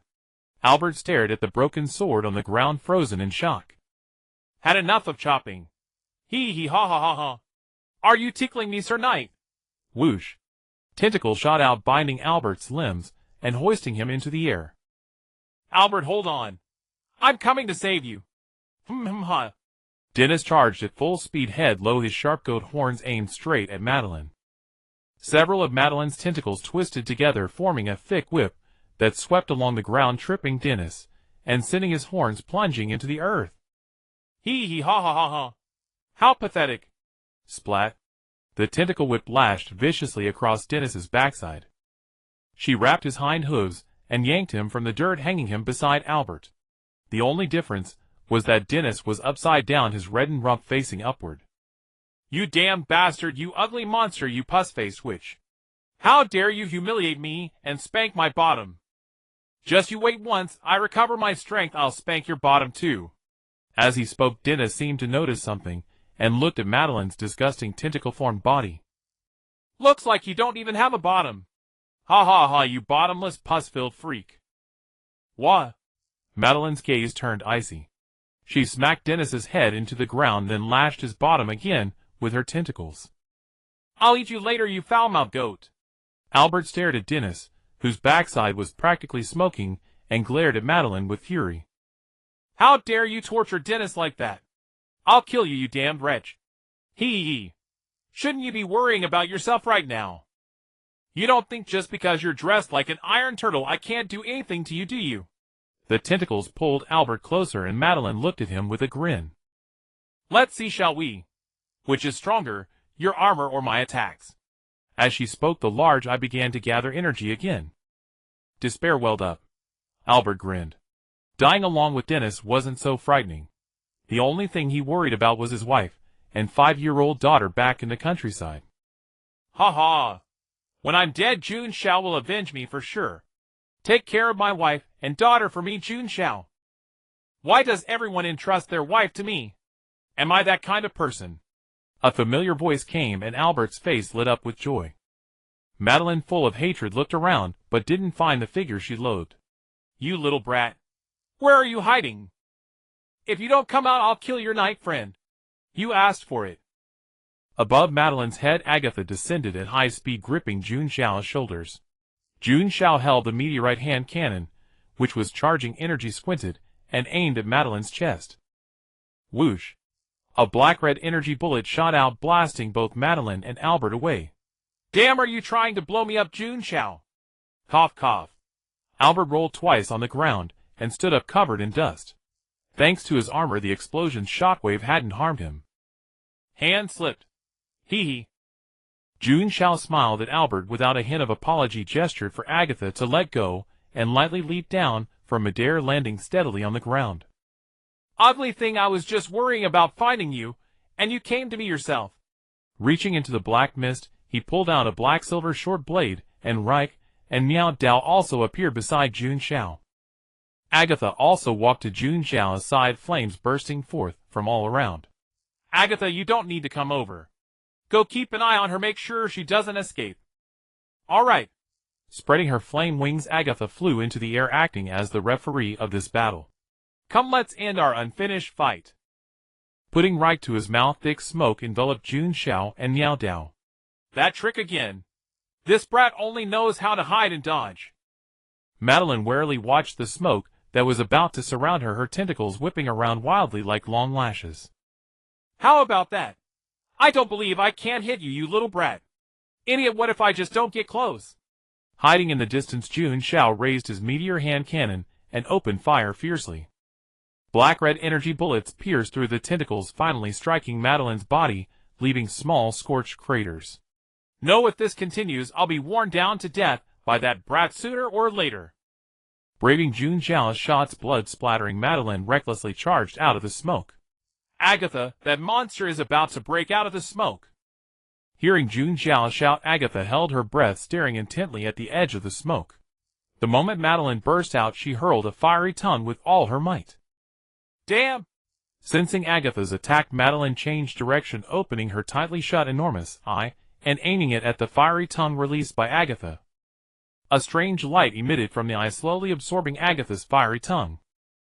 Speaker 1: Albert stared at the broken sword on the ground, frozen in shock.
Speaker 2: Had enough of chopping. Hee hee ha ha ha ha. Are you tickling me, Sir Knight?
Speaker 1: Whoosh! Tentacles shot out, binding Albert's limbs and hoisting him into the air.
Speaker 2: Albert, hold on. I'm coming to save you. Ha.
Speaker 1: Dennis charged at full speed, head low, his sharp goat horns aimed straight at Madeline. Several of Madeline's tentacles twisted together, forming a thick whip that swept along the ground, tripping Dennis and sending his horns plunging into the earth.
Speaker 2: Hee hee ha ha ha ha. How pathetic.
Speaker 1: Splat! The tentacle whip lashed viciously across Dennis's backside. She wrapped his hind hooves and yanked him from the dirt, hanging him beside Albert. The only difference was that Dennis was upside down, his reddened rump facing upward.
Speaker 2: You damn bastard, you ugly monster, you pus-faced witch. How dare you humiliate me and spank my bottom? Just you wait, once I recover my strength, I'll spank your bottom too.
Speaker 1: As he spoke, Dennis seemed to notice something and looked at Madeline's disgusting tentacle-formed body.
Speaker 2: Looks like you don't even have a bottom. Ha ha ha, you bottomless pus-filled freak. What?
Speaker 1: Madeline's gaze turned icy. She smacked Dennis's head into the ground, then lashed his bottom again with her tentacles.
Speaker 2: I'll eat you later, you foul-mouthed goat.
Speaker 1: Albert stared at Dennis, whose backside was practically smoking, and glared at Madeline with fury.
Speaker 2: How dare you torture Dennis like that? I'll kill you, you damned wretch. Hee hee. Shouldn't you be worrying about yourself right now? You don't think just because you're dressed like an iron turtle I can't do anything to you, do you?
Speaker 1: The tentacles pulled Albert closer, and Madeline looked at him with a grin.
Speaker 2: Let's see, shall we? Which is stronger, your armor or my attacks?
Speaker 1: As she spoke, the large eye began to gather energy again. Despair welled up. Albert grinned. Dying along with Dennis wasn't so frightening. The only thing he worried about was his wife and 5-year-old daughter back in the countryside.
Speaker 2: Ha ha! When I'm dead, Jun Xiao will avenge me for sure. Take care of my wife and daughter for me, Jun Xiao. Why does everyone entrust their wife to me? Am I that kind of person?
Speaker 1: A familiar voice came, and Albert's face lit up with joy. Madeline, full of hatred, looked around, but didn't find the figure she loathed.
Speaker 2: You little brat. Where are you hiding? If you don't come out, I'll kill your knight friend. You asked for it.
Speaker 1: Above Madeline's head, Agatha descended at high speed, gripping Jun Xiao's shoulders. Jun Xiao held the meteorite hand cannon, which was charging energy, squinted, and aimed at Madeline's chest. Whoosh! A black-red energy bullet shot out, blasting both Madeline and Albert away.
Speaker 2: Damn, are you trying to blow me up, Jun Xiao? Cough cough.
Speaker 1: Albert rolled twice on the ground and stood up covered in dust. Thanks to his armor, the explosion's shockwave hadn't harmed him.
Speaker 2: Hand slipped. Hee hee.
Speaker 1: Jun Xiao smiled at Albert without a hint of apology, gestured for Agatha to let go, and lightly leaped down from midair, landing steadily on the ground.
Speaker 2: Ugly thing, I was just worrying about finding you, and you came to me yourself.
Speaker 1: Reaching into the black mist, he pulled out a black-silver short blade, and Reich and Miao Dao also appeared beside Jun Xiao. Agatha also walked to Jun Xiao's side, flames bursting forth from all around.
Speaker 2: Agatha, you don't need to come over. Go keep an eye on her, make sure she doesn't escape. All right.
Speaker 1: Spreading her flame wings, Agatha flew into the air, acting as the referee of this battle.
Speaker 2: Come, let's end our unfinished fight.
Speaker 1: Putting right to his mouth, thick smoke enveloped Jun Xiao and Miao Dao.
Speaker 2: That trick again. This brat only knows how to hide and dodge.
Speaker 1: Madeline warily watched the smoke that was about to surround her, her tentacles whipping around wildly like long lashes.
Speaker 2: How about that? I don't believe I can't hit you, you little brat. Idiot, what if I just don't get close?
Speaker 1: Hiding in the distance, Jun Xiao raised his meteor hand cannon and opened fire fiercely. Black-red energy bullets pierced through the tentacles, finally striking Madeline's body, leaving small scorched craters.
Speaker 2: No, if this continues, I'll be worn down to death by that brat sooner or later.
Speaker 1: Braving Jun Xiao's shots, blood splattering, Madeline recklessly charged out of the smoke.
Speaker 2: Agatha, that monster is about to break out of the smoke.
Speaker 1: Hearing Jun Xiao shout, Agatha held her breath, staring intently at the edge of the smoke. The moment Madeline burst out, she hurled a fiery tongue with all her might.
Speaker 2: Damn!
Speaker 1: Sensing Agatha's attack, Madeline changed direction, opening her tightly shut enormous eye and aiming it at the fiery tongue released by Agatha. A strange light emitted from the eye, slowly absorbing Agatha's fiery tongue.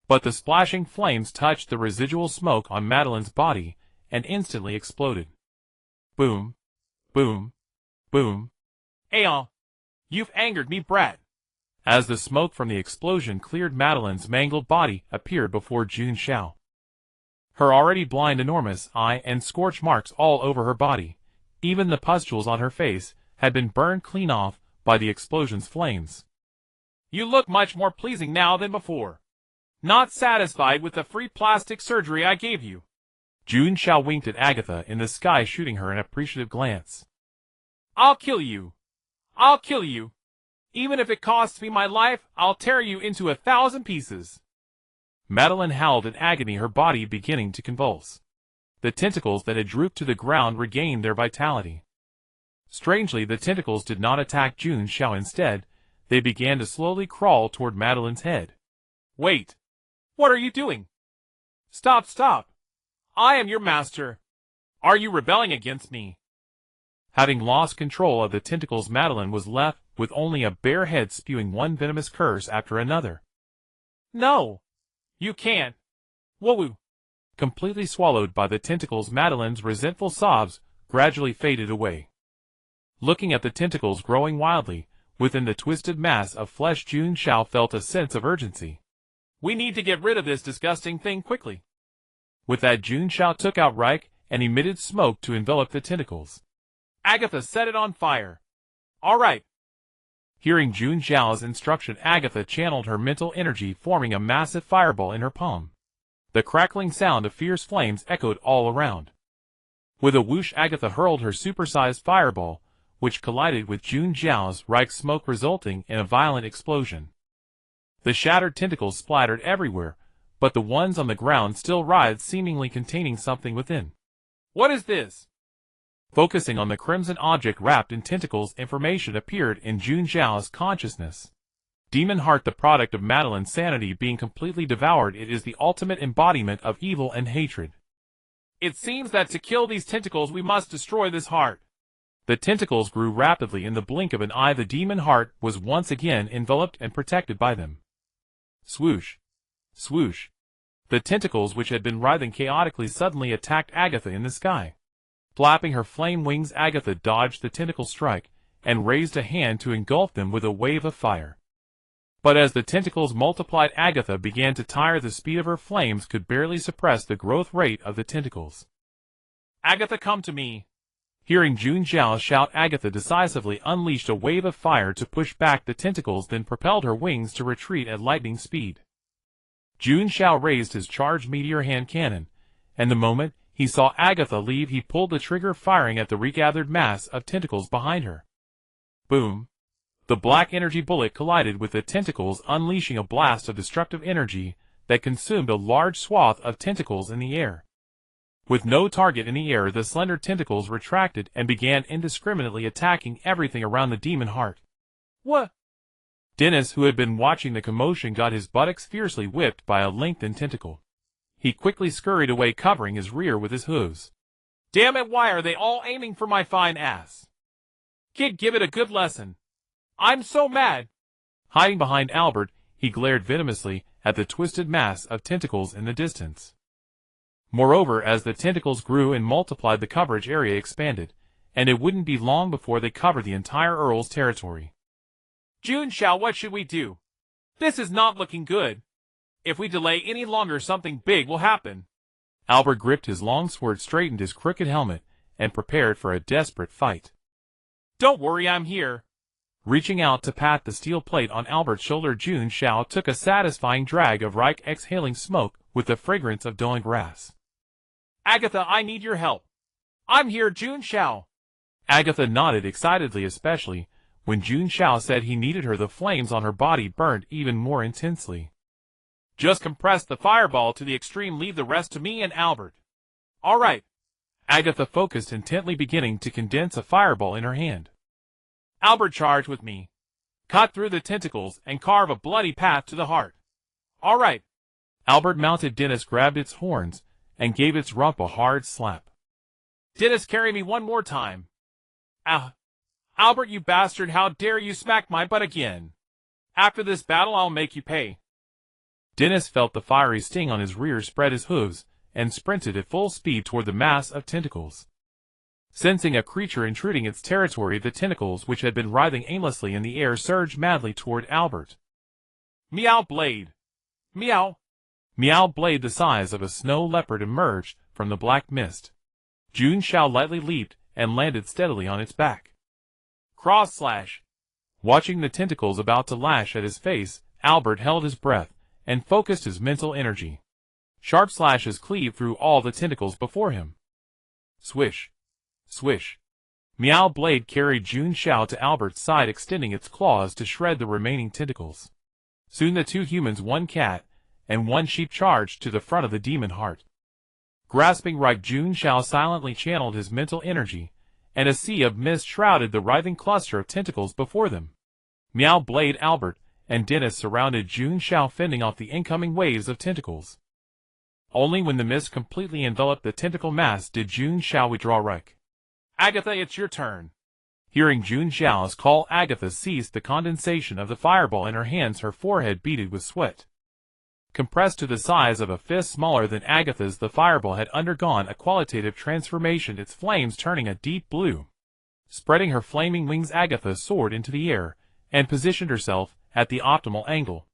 Speaker 1: But the splashing flames touched the residual smoke on Madeline's body and instantly exploded. Boom. Boom. Boom.
Speaker 2: Aeon! You've angered me, brat.
Speaker 1: As the smoke from the explosion cleared, Madeline's mangled body appeared before Jun Xiao. Her already blind enormous eye and scorch marks all over her body, even the pustules on her face, had been burned clean off by the explosion's flames.
Speaker 2: You look much more pleasing now than before. Not satisfied with the free plastic surgery I gave you?
Speaker 1: Jun Xiao winked at Agatha in the sky, shooting her an appreciative glance.
Speaker 2: I'll kill you. I'll kill you. Even if it costs me my life, I'll tear you into 1,000 pieces.
Speaker 1: Madeline howled in agony, her body beginning to convulse. The tentacles that had drooped to the ground regained their vitality. Strangely, the tentacles did not attack Jun Xiao. Instead, they began to slowly crawl toward Madeline's head.
Speaker 2: Wait. What are you doing? Stop, stop. I am your master. Are you rebelling against me?
Speaker 1: Having lost control of the tentacles, Madeline was left with only a bare head, spewing one venomous curse after another.
Speaker 2: No. You can't. Woo-woo.
Speaker 1: Completely swallowed by the tentacles, Madeline's resentful sobs gradually faded away. Looking at the tentacles growing wildly within the twisted mass of flesh, Jun Xiao felt a sense of urgency.
Speaker 2: We need to get rid of this disgusting thing quickly.
Speaker 1: With that, Jun Xiao took out Reich and emitted smoke to envelop the tentacles.
Speaker 2: Agatha, set it on fire. All right.
Speaker 1: Hearing Jun Xiao's instruction, Agatha channeled her mental energy, forming a massive fireball in her palm. The crackling sound of fierce flames echoed all around. With a whoosh, Agatha hurled her supersized fireball, which collided with Jun Xiao's Reich smoke, resulting in a violent explosion. The shattered tentacles splattered everywhere, but the ones on the ground still writhed, seemingly containing something within.
Speaker 2: What is this?
Speaker 1: Focusing on the crimson object wrapped in tentacles, information appeared in Jun Xiao's consciousness. Demon heart, the product of Madeline's sanity being completely devoured, it is the ultimate embodiment of evil and hatred.
Speaker 2: It seems that to kill these tentacles we must destroy this heart.
Speaker 1: The tentacles grew rapidly. In the blink of an eye, the demon heart was once again enveloped and protected by them. Swoosh! Swoosh! The tentacles, which had been writhing chaotically, suddenly attacked Agatha in the sky. Flapping her flame wings, Agatha dodged the tentacle strike and raised a hand to engulf them with a wave of fire. But as the tentacles multiplied, Agatha began to tire. The speed of her flames could barely suppress the growth rate of the tentacles.
Speaker 2: Agatha, come to me.
Speaker 1: Hearing Jun Xiao shout, Agatha decisively unleashed a wave of fire to push back the tentacles, then propelled her wings to retreat at lightning speed. Jun Xiao raised his charged meteor hand cannon, and the moment he saw Agatha leave, he pulled the trigger, firing at the regathered mass of tentacles behind her. Boom! The black energy bullet collided with the tentacles, unleashing a blast of destructive energy that consumed a large swath of tentacles in the air. With no target in the air, the slender tentacles retracted and began indiscriminately attacking everything around the demon heart. What? Dennis, who had been watching the commotion, got his buttocks fiercely whipped by a lengthened tentacle. He quickly scurried away, covering his rear with his hooves.
Speaker 2: Damn it, why are they all aiming for my fine ass? Kid, give it a good lesson. I'm so mad.
Speaker 1: Hiding behind Albert, he glared venomously at the twisted mass of tentacles in the distance. Moreover, as the tentacles grew and multiplied, the coverage area expanded, and it wouldn't be long before they covered the entire Earl's territory.
Speaker 2: Jun Xiao, what should we do? This is not looking good. If we delay any longer, something big will happen.
Speaker 1: Albert gripped his long sword, straightened his crooked helmet, and prepared for a desperate fight.
Speaker 2: Don't worry, I'm here.
Speaker 1: Reaching out to pat the steel plate on Albert's shoulder, Jun Xiao took a satisfying drag of Reich, exhaling smoke with the fragrance of dying grass.
Speaker 2: Agatha, I need your help. I'm here, Jun Xiao.
Speaker 1: Agatha nodded excitedly, especially when Jun Xiao said he needed her. The flames on her body burned even more intensely.
Speaker 2: Just compress the fireball to the extreme, leave the rest to me and Albert. All right.
Speaker 1: Agatha focused intently, beginning to condense a fireball in her hand.
Speaker 2: Albert, charge with me. Cut through the tentacles and carve a bloody path to the heart. All right.
Speaker 1: Albert mounted. Dennis grabbed its horns and gave its rump a hard slap.
Speaker 2: Dennis, carry me one more time. Albert, you bastard, how dare you smack my butt again? After this battle, I'll make you pay.
Speaker 1: Dennis felt the fiery sting on his rear, spread his hooves, and sprinted at full speed toward the mass of tentacles. Sensing a creature intruding its territory, the tentacles, which had been writhing aimlessly in the air, surged madly toward Albert.
Speaker 2: Meow blade! Meow!
Speaker 1: Meow blade, the size of a snow leopard, emerged from the black mist. Jun Xiao lightly leaped and landed steadily on its back.
Speaker 2: Cross slash!
Speaker 1: Watching the tentacles about to lash at his face, Albert held his breath and focused his mental energy. Sharp slashes cleaved through all the tentacles before him. Swish! Swish! Meow blade carried Jun Xiao to Albert's side, extending its claws to shred the remaining tentacles. Soon the two humans, one cat and one sheep, charged to the front of the demon heart. Grasping right, Jun Xiao silently channeled his mental energy, and a sea of mist shrouded the writhing cluster of tentacles before them. Meow blade, Albert, and Dennis surrounded Jun Xiao, fending off the incoming waves of tentacles. Only when the mist completely enveloped the tentacle mass did Jun Xiao withdraw. Reich.
Speaker 2: Agatha, it's your turn.
Speaker 1: Hearing Jun Xiao's call, Agatha ceased the condensation of the fireball in her hands, her forehead beaded with sweat. Compressed to the size of a fist smaller than Agatha's, the fireball had undergone a qualitative transformation, its flames turning a deep blue. Spreading her flaming wings, Agatha soared into the air and positioned herself at the optimal angle.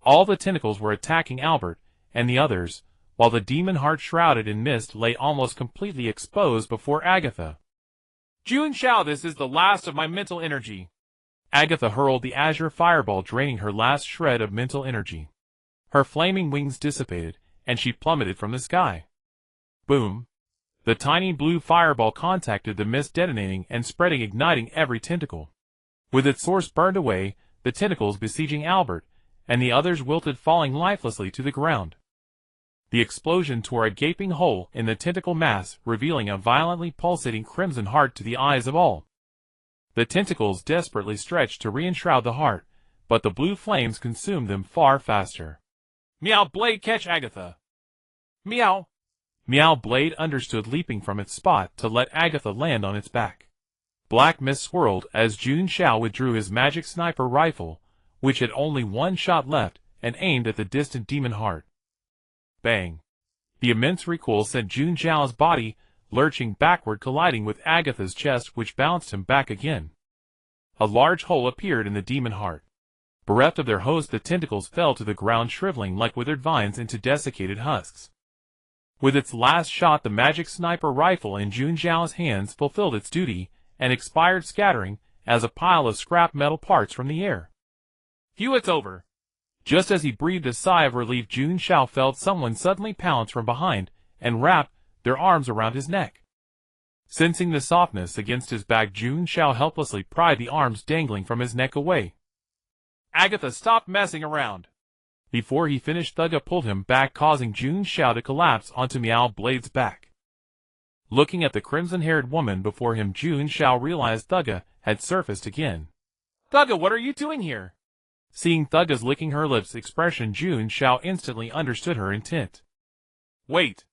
Speaker 1: All the tentacles were attacking Albert and the others, while the demon heart, shrouded in mist, lay almost completely exposed before Agatha.
Speaker 2: Jun Xiao, this is the last of my mental energy.
Speaker 1: Agatha hurled the azure fireball, draining her last shred of mental energy. Her flaming wings dissipated, and she plummeted from the sky. Boom! The tiny blue fireball contacted the mist, detonating and spreading, igniting every tentacle. With its source burned away, the tentacles besieging Albert and the others wilted, falling lifelessly to the ground. The explosion tore a gaping hole in the tentacle mass, revealing a violently pulsating crimson heart to the eyes of all. The tentacles desperately stretched to re-enshroud the heart, but the blue flames consumed them far faster.
Speaker 2: Meow blade, catch Agatha. Meow.
Speaker 1: Meow blade understood, leaping from its spot to let Agatha land on its back. Black mist swirled as Jun Xiao withdrew his magic sniper rifle, which had only one shot left, and aimed at the distant demon heart. Bang! The immense recoil sent Jun Xiao's body lurching backward, colliding with Agatha's chest, which bounced him back again. A large hole appeared in the demon heart. Bereft of their host, the tentacles fell to the ground, shriveling like withered vines into desiccated husks. With its last shot, the magic sniper rifle in Jun Xiao's hands fulfilled its duty and expired, scattering as a pile of scrap metal parts from the air.
Speaker 2: Phew, it's over.
Speaker 1: Just as he breathed a sigh of relief, Jun Xiao felt someone suddenly pounce from behind and wrap their arms around his neck. Sensing the softness against his back, Jun Xiao helplessly pried the arms dangling from his neck away.
Speaker 2: Agatha, stop messing around.
Speaker 1: Before he finished, Thugga pulled him back, causing Jun Xiao to collapse onto Meow Blade's back. Looking at the crimson-haired woman before him, Jun Xiao realized Thugga had surfaced again.
Speaker 2: Thugga, what are you doing here?
Speaker 1: Seeing Thugga's licking her lips expression, Jun Xiao instantly understood her intent.
Speaker 2: Wait.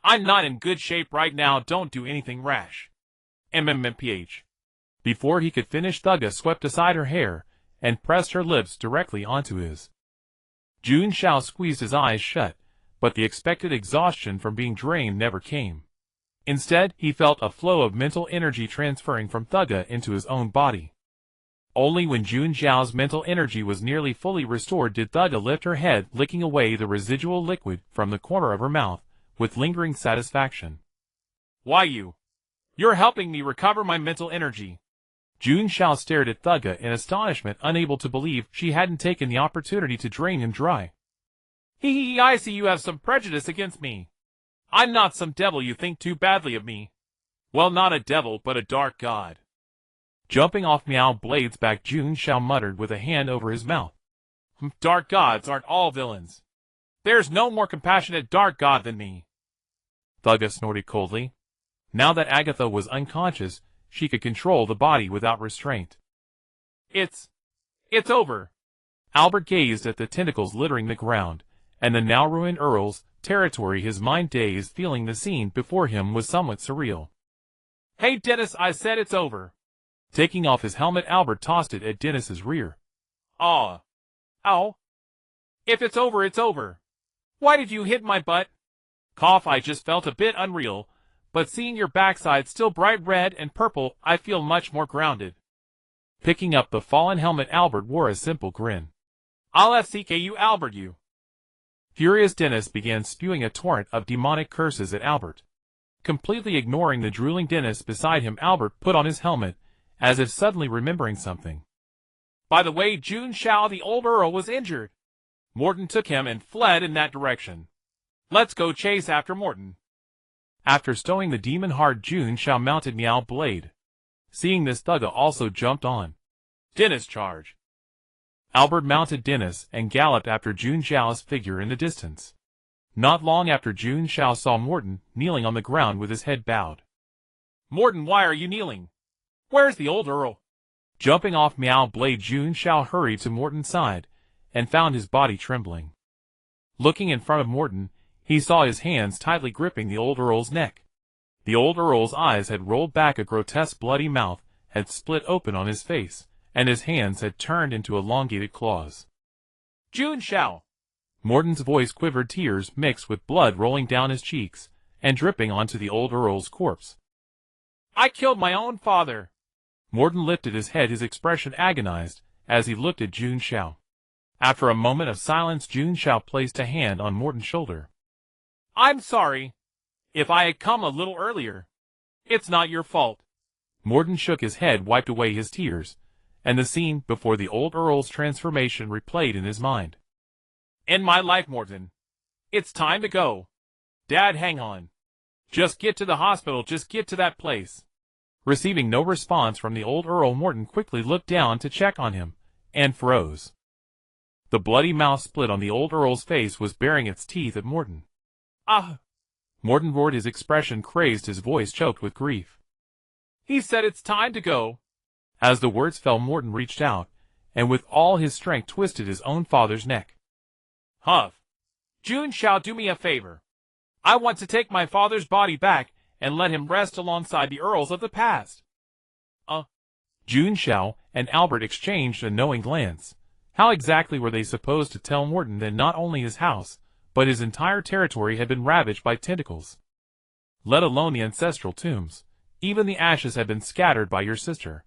Speaker 2: I'm not in good shape right now, don't do anything rash. MMPH.
Speaker 1: Before he could finish, Thugga swept aside her hair and pressed her lips directly onto his. Jun Xiao squeezed his eyes shut, but the expected exhaustion from being drained never came. Instead, he felt a flow of mental energy transferring from Thugga into his own body. Only when Jun Xiao's mental energy was nearly fully restored did Thugga lift her head, licking away the residual liquid from the corner of her mouth with lingering satisfaction.
Speaker 2: Why You're helping me recover my mental energy.
Speaker 1: Jun Xiao stared at Thugga in astonishment, unable to believe she hadn't taken the opportunity to drain him dry.
Speaker 2: I see you have some prejudice against me. I'm not some devil you think too badly of me. Well, not a devil, but a dark god.
Speaker 1: Jumping off Meow Blade's back, Jun Xiao muttered with a hand over his mouth.
Speaker 2: Dark gods aren't all villains. There's no more compassionate dark god than me.
Speaker 1: Thugga snorted coldly. Now that Agatha was unconscious, she could control the body without restraint.
Speaker 2: It's over.
Speaker 1: Albert gazed at the tentacles littering the ground, and the now ruined Earl's territory, his mind dazed, feeling the scene before him was somewhat surreal.
Speaker 2: Hey Dennis, I said it's over.
Speaker 1: Taking off his helmet, Albert tossed it at Dennis's rear.
Speaker 2: Aw. Ow. If it's over, it's over. Why did you hit my butt? Cough, I just felt a bit unreal, but seeing your backside still bright red and purple, I feel much more grounded.
Speaker 1: Picking up the fallen helmet, Albert wore a simple grin.
Speaker 2: I'll FCK you, Albert, you.
Speaker 1: Furious, Dennis began spewing a torrent of demonic curses at Albert. Completely ignoring the drooling Dennis beside him, Albert put on his helmet, as if suddenly remembering something.
Speaker 2: By the way, Jun Xiao, the old Earl, was injured. Morton took him and fled in that direction. Let's go chase after Morton.
Speaker 1: After stowing the demon heart, Jun Xiao mounted Meow Blade. Seeing this, Thugga also jumped on.
Speaker 2: Dennis, charge.
Speaker 1: Albert mounted Dennis and galloped after Jun Xiao's figure in the distance. Not long after, Jun Xiao saw Morton kneeling on the ground with his head bowed.
Speaker 2: Morton, why are you kneeling? Where's the old Earl?
Speaker 1: Jumping off Meow Blade, Jun Xiao hurried to Morton's side and found his body trembling. Looking in front of Morton, he saw his hands tightly gripping the old Earl's neck. The old Earl's eyes had rolled back, a grotesque bloody mouth had split open on his face, and his hands had turned into elongated claws.
Speaker 2: Jun Xiao.
Speaker 1: Morton's voice quivered, tears mixed with blood rolling down his cheeks and dripping onto the old Earl's corpse.
Speaker 2: I killed my own father.
Speaker 1: Morton lifted his head, his expression agonized, as he looked at Jun Xiao. After a moment of silence, Jun Xiao placed a hand on Morton's shoulder.
Speaker 2: I'm sorry. If I had come a little earlier. It's not your fault.
Speaker 1: Morton shook his head, wiped away his tears, and the scene before the old Earl's transformation replayed in his mind.
Speaker 2: End my life, Morton. It's time to go. Dad, hang on. Just get to the hospital, just get to that place.
Speaker 1: Receiving no response from the old Earl, Morton quickly looked down to check on him, and froze. The bloody mouth split on the old Earl's face was baring its teeth at Morton.
Speaker 2: Ah!
Speaker 1: Morton roared, his expression crazed, his voice choked with grief.
Speaker 2: He said it's time to go.
Speaker 1: As the words fell, Morton reached out, and with all his strength twisted his own father's neck.
Speaker 2: Huff. Jun Xiao, do me a favor. I want to take my father's body back and let him rest alongside the Earls of the past.
Speaker 1: Jun Xiao and Albert exchanged a knowing glance. How exactly were they supposed to tell Morton that not only his house, but his entire territory had been ravaged by tentacles? Let alone the ancestral tombs. Even the ashes had been scattered by your sister.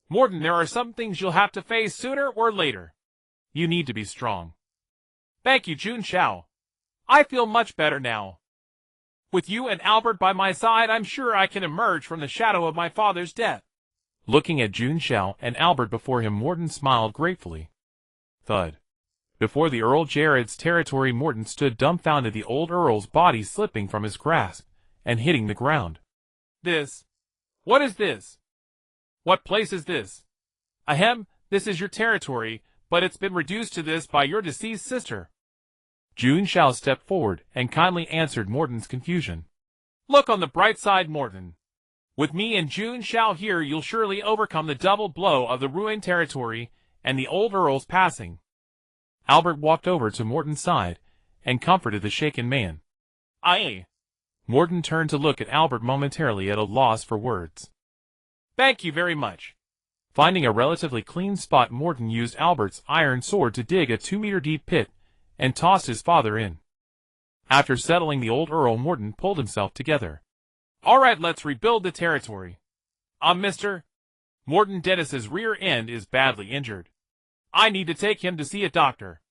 Speaker 2: Morton, there are some things you'll have to face sooner or later. You need to be strong. Thank you, Jun Xiao. I feel much better now. With you and Albert by my side, I'm sure I can emerge from the shadow of my father's death.
Speaker 1: Looking at Jun Xiao and Albert before him, Morton smiled gratefully. Thud. Before the Earl Jared's territory, Morton stood dumbfounded, the old Earl's body slipping from his grasp and hitting the ground.
Speaker 2: This? What is this? What place is this? Ahem, this is your territory, but it's been reduced to this by your deceased sister.
Speaker 1: Jun Xiao stepped forward and kindly answered Morton's confusion.
Speaker 2: Look on the bright side, Morton. With me and Jun Xiao here, you'll surely overcome the double blow of the ruined territory and the old Earl's passing.
Speaker 1: Albert walked over to Morton's side and comforted the shaken man.
Speaker 2: Aye.
Speaker 1: Morton turned to look at Albert, momentarily at a loss for words.
Speaker 2: Thank you very much.
Speaker 1: Finding a relatively clean spot, Morton used Albert's iron sword to dig a 2-meter-deep pit and tossed his father in. After settling the old Earl, Morton pulled himself together.
Speaker 2: All right, let's rebuild the territory. Mr. Morton Dennis's rear end is badly injured. I need to take him to see a doctor.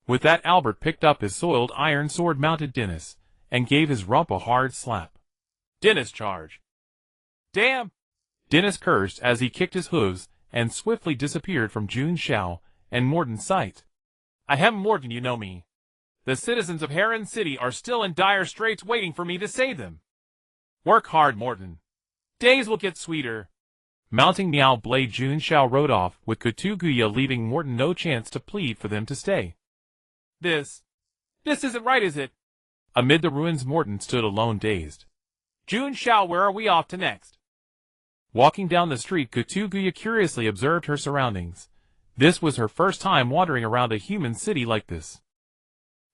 Speaker 1: With that, Albert picked up his soiled iron sword, mounted Dennis, and gave his rump a hard slap.
Speaker 2: Dennis, charge. Damn!
Speaker 1: Dennis cursed as he kicked his hooves and swiftly disappeared from Jun Xiao and Morton's sight.
Speaker 2: Ahem, Morton, you know me. The citizens of Harlan City are still in dire straits waiting for me to save them. Work hard, Morton. Days will get sweeter.
Speaker 1: Mounting Meow Blade, Jun Xiao rode off, with Kutuguya leaving Morton no chance to plead for them to stay.
Speaker 2: This isn't right, is it?
Speaker 1: Amid the ruins, Morton stood alone, dazed.
Speaker 2: Jun Xiao, where are we off to next?
Speaker 1: Walking down the street, Kutuguya curiously observed her surroundings. This was her first time wandering around a human city like this.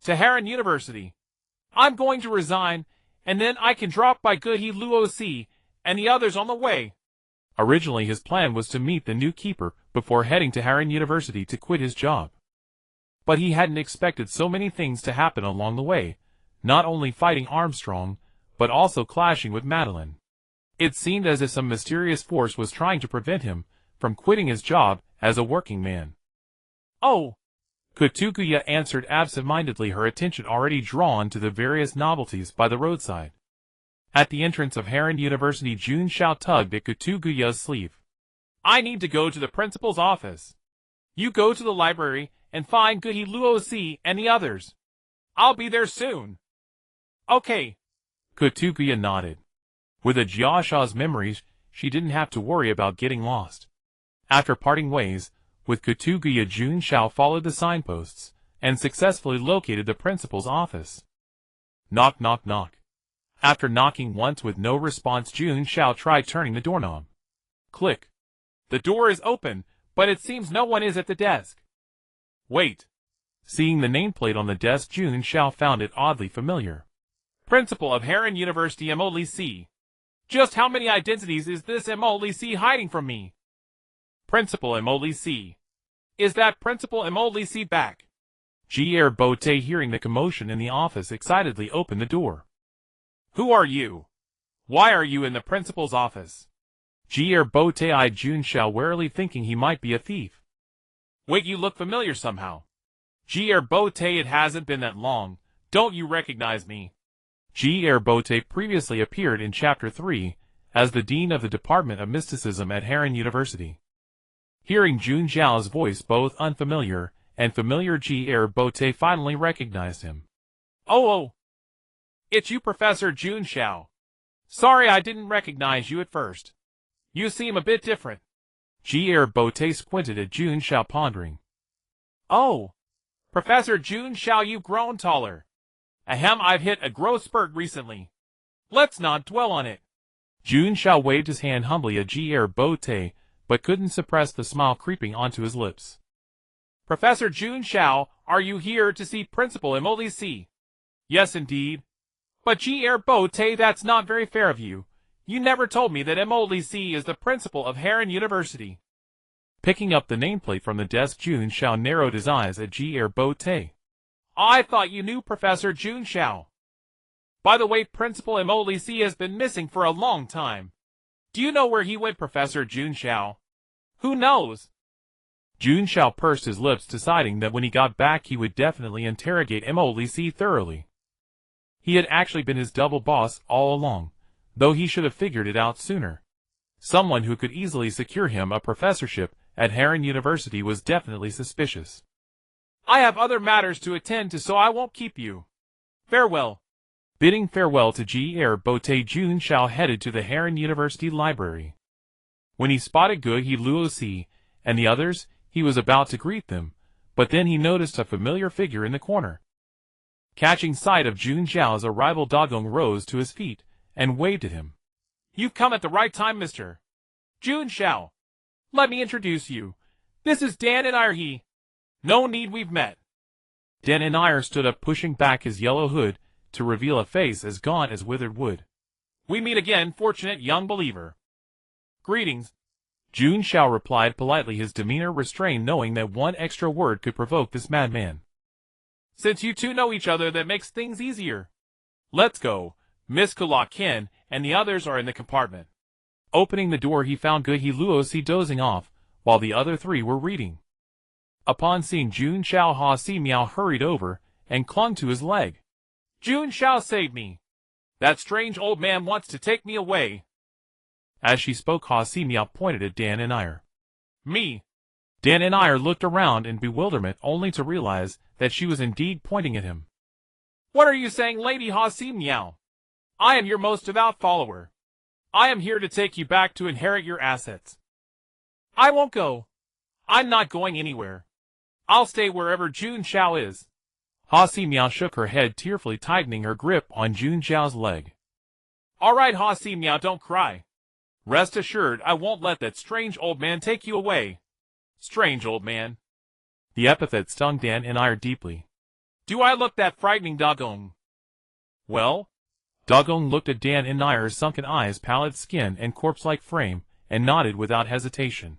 Speaker 2: To Harlan University. I'm going to resign, and then I can drop by Goodhee Luoc and the others on the way.
Speaker 1: Originally, his plan was to meet the new keeper before heading to Harlan University to quit his job. But he hadn't expected so many things to happen along the way, not only fighting Armstrong, but also clashing with Madeline. It seemed as if some mysterious force was trying to prevent him from quitting his job as a working man.
Speaker 2: Oh!
Speaker 1: Kutuguya answered absent-mindedly, her attention already drawn to the various novelties by the roadside. At the entrance of Harlan University, Jun Xiao tugged at Kutuguya's sleeve.
Speaker 2: I need to go to the principal's office. You go to the library and find Goodhee Luoc and the others. I'll be there soon. Okay.
Speaker 1: Kutuguya nodded. With a Jiaxa's memories, she didn't have to worry about getting lost. After parting ways with Kutuguya, Jun Xiao followed the signposts and successfully located the principal's office. Knock, knock, knock. After knocking once with no response, Jun Xiao tried turning the doorknob. Click.
Speaker 2: The door is open, but it seems no one is at the desk. Wait.
Speaker 1: Seeing the nameplate on the desk, Jun Xiao found it oddly familiar.
Speaker 2: Principal of Harlan University MOLC. Just how many identities is this MOLC hiding from me? Principal MOLC. Is that Principal MOLC back?
Speaker 1: G.R. Bote, hearing the commotion in the office, excitedly opened the door.
Speaker 2: Who are you? Why are you in the principal's office?
Speaker 1: G.R. Bote eyed Jun Xiao warily, thinking he might be a thief.
Speaker 2: Wait, you look familiar somehow. G.R. Bote, it hasn't been that long. Don't you recognize me?
Speaker 1: G.R. Bote previously appeared in Chapter 3 as the Dean of the Department of Mysticism at Harlan University. Hearing Jun Xiao's voice both unfamiliar and familiar, G.R. Bote finally recognized him.
Speaker 2: Oh! It's you, Professor Jun Xiao. Sorry I didn't recognize you at first. You seem a bit different.
Speaker 1: G.R. Bote squinted at Jun Xiao, pondering.
Speaker 2: Oh! Professor Jun Xiao, you've grown taller. Ahem, I've hit a growth spurt recently. Let's not dwell on it.
Speaker 1: Jun Xiao waved his hand humbly at G.R. Bote, but couldn't suppress the smile creeping onto his lips.
Speaker 2: Professor Jun Xiao, are you here to see Principal MOLC? Yes, indeed. But G.R. Bote, that's not very fair of you. You never told me that MOLC is the principal of Harlan University.
Speaker 1: Picking up the nameplate from the desk, Jun Xiao narrowed his eyes at G.R. Bote.
Speaker 2: I thought you knew Professor Jun Xiao. By the way, Principal MOLC has been missing for a long time. Do you know where he went, Professor Jun Xiao? Who knows?
Speaker 1: Jun Xiao pursed his lips, deciding that when he got back he would definitely interrogate MOLC thoroughly. He had actually been his double boss all along, though he should have figured it out sooner. Someone who could easily secure him a professorship at Harlan University was definitely suspicious.
Speaker 2: I have other matters to attend to, so I won't keep you. Farewell.
Speaker 1: Bidding farewell to G.R. Bote, Jun Xiao headed to the Harlan University library. When he spotted Gu Luosi and the others, he was about to greet them, but then he noticed a familiar figure in the corner. Catching sight of Jun Xiao's arrival, Dagong rose to his feet and waved at him.
Speaker 2: You've come at the right time, Mr. Jun Xiao. Let me introduce you. This is Dan and He. No need, we've met.
Speaker 1: Dan and I stood up, pushing back his yellow hood to reveal a face as gaunt as withered wood.
Speaker 2: We meet again, fortunate young believer. Greetings.
Speaker 1: Jun Xiao replied politely, his demeanor restrained, knowing that one extra word could provoke this madman.
Speaker 2: Since you two know each other, that makes things easier. Let's go. Miss Kulakin and the others are in the compartment.
Speaker 1: Opening the door, he found Gu Luosi dozing off, while the other three were reading. Upon seeing Jun Xiao, Ha Si Miao hurried over and clung to his leg.
Speaker 2: Jun Xiao, save me. That strange old man wants to take me away.
Speaker 1: As she spoke, Ha Si Miao pointed at Dan and I.
Speaker 2: Me.
Speaker 1: Dan and I looked around in bewilderment, only to realize that she was indeed pointing at him.
Speaker 2: What are you saying, Lady Ha Si Miao? I am your most devout follower. I am here to take you back to inherit your assets. I won't go. I'm not going anywhere. I'll stay wherever Jun Xiao is.
Speaker 1: Ha Si Miao shook her head, tearfully tightening her grip on Jun Xiao's leg.
Speaker 2: All right, Ha Si Miao, don't cry. Rest assured, I won't let that strange old man take you away. Strange old man.
Speaker 1: The epithet stung Dan and I deeply.
Speaker 2: Do I look that frightening, Dagong? Well?
Speaker 1: Dagong looked at Dan and I's sunken eyes, pallid skin, and corpse-like frame, and nodded without hesitation.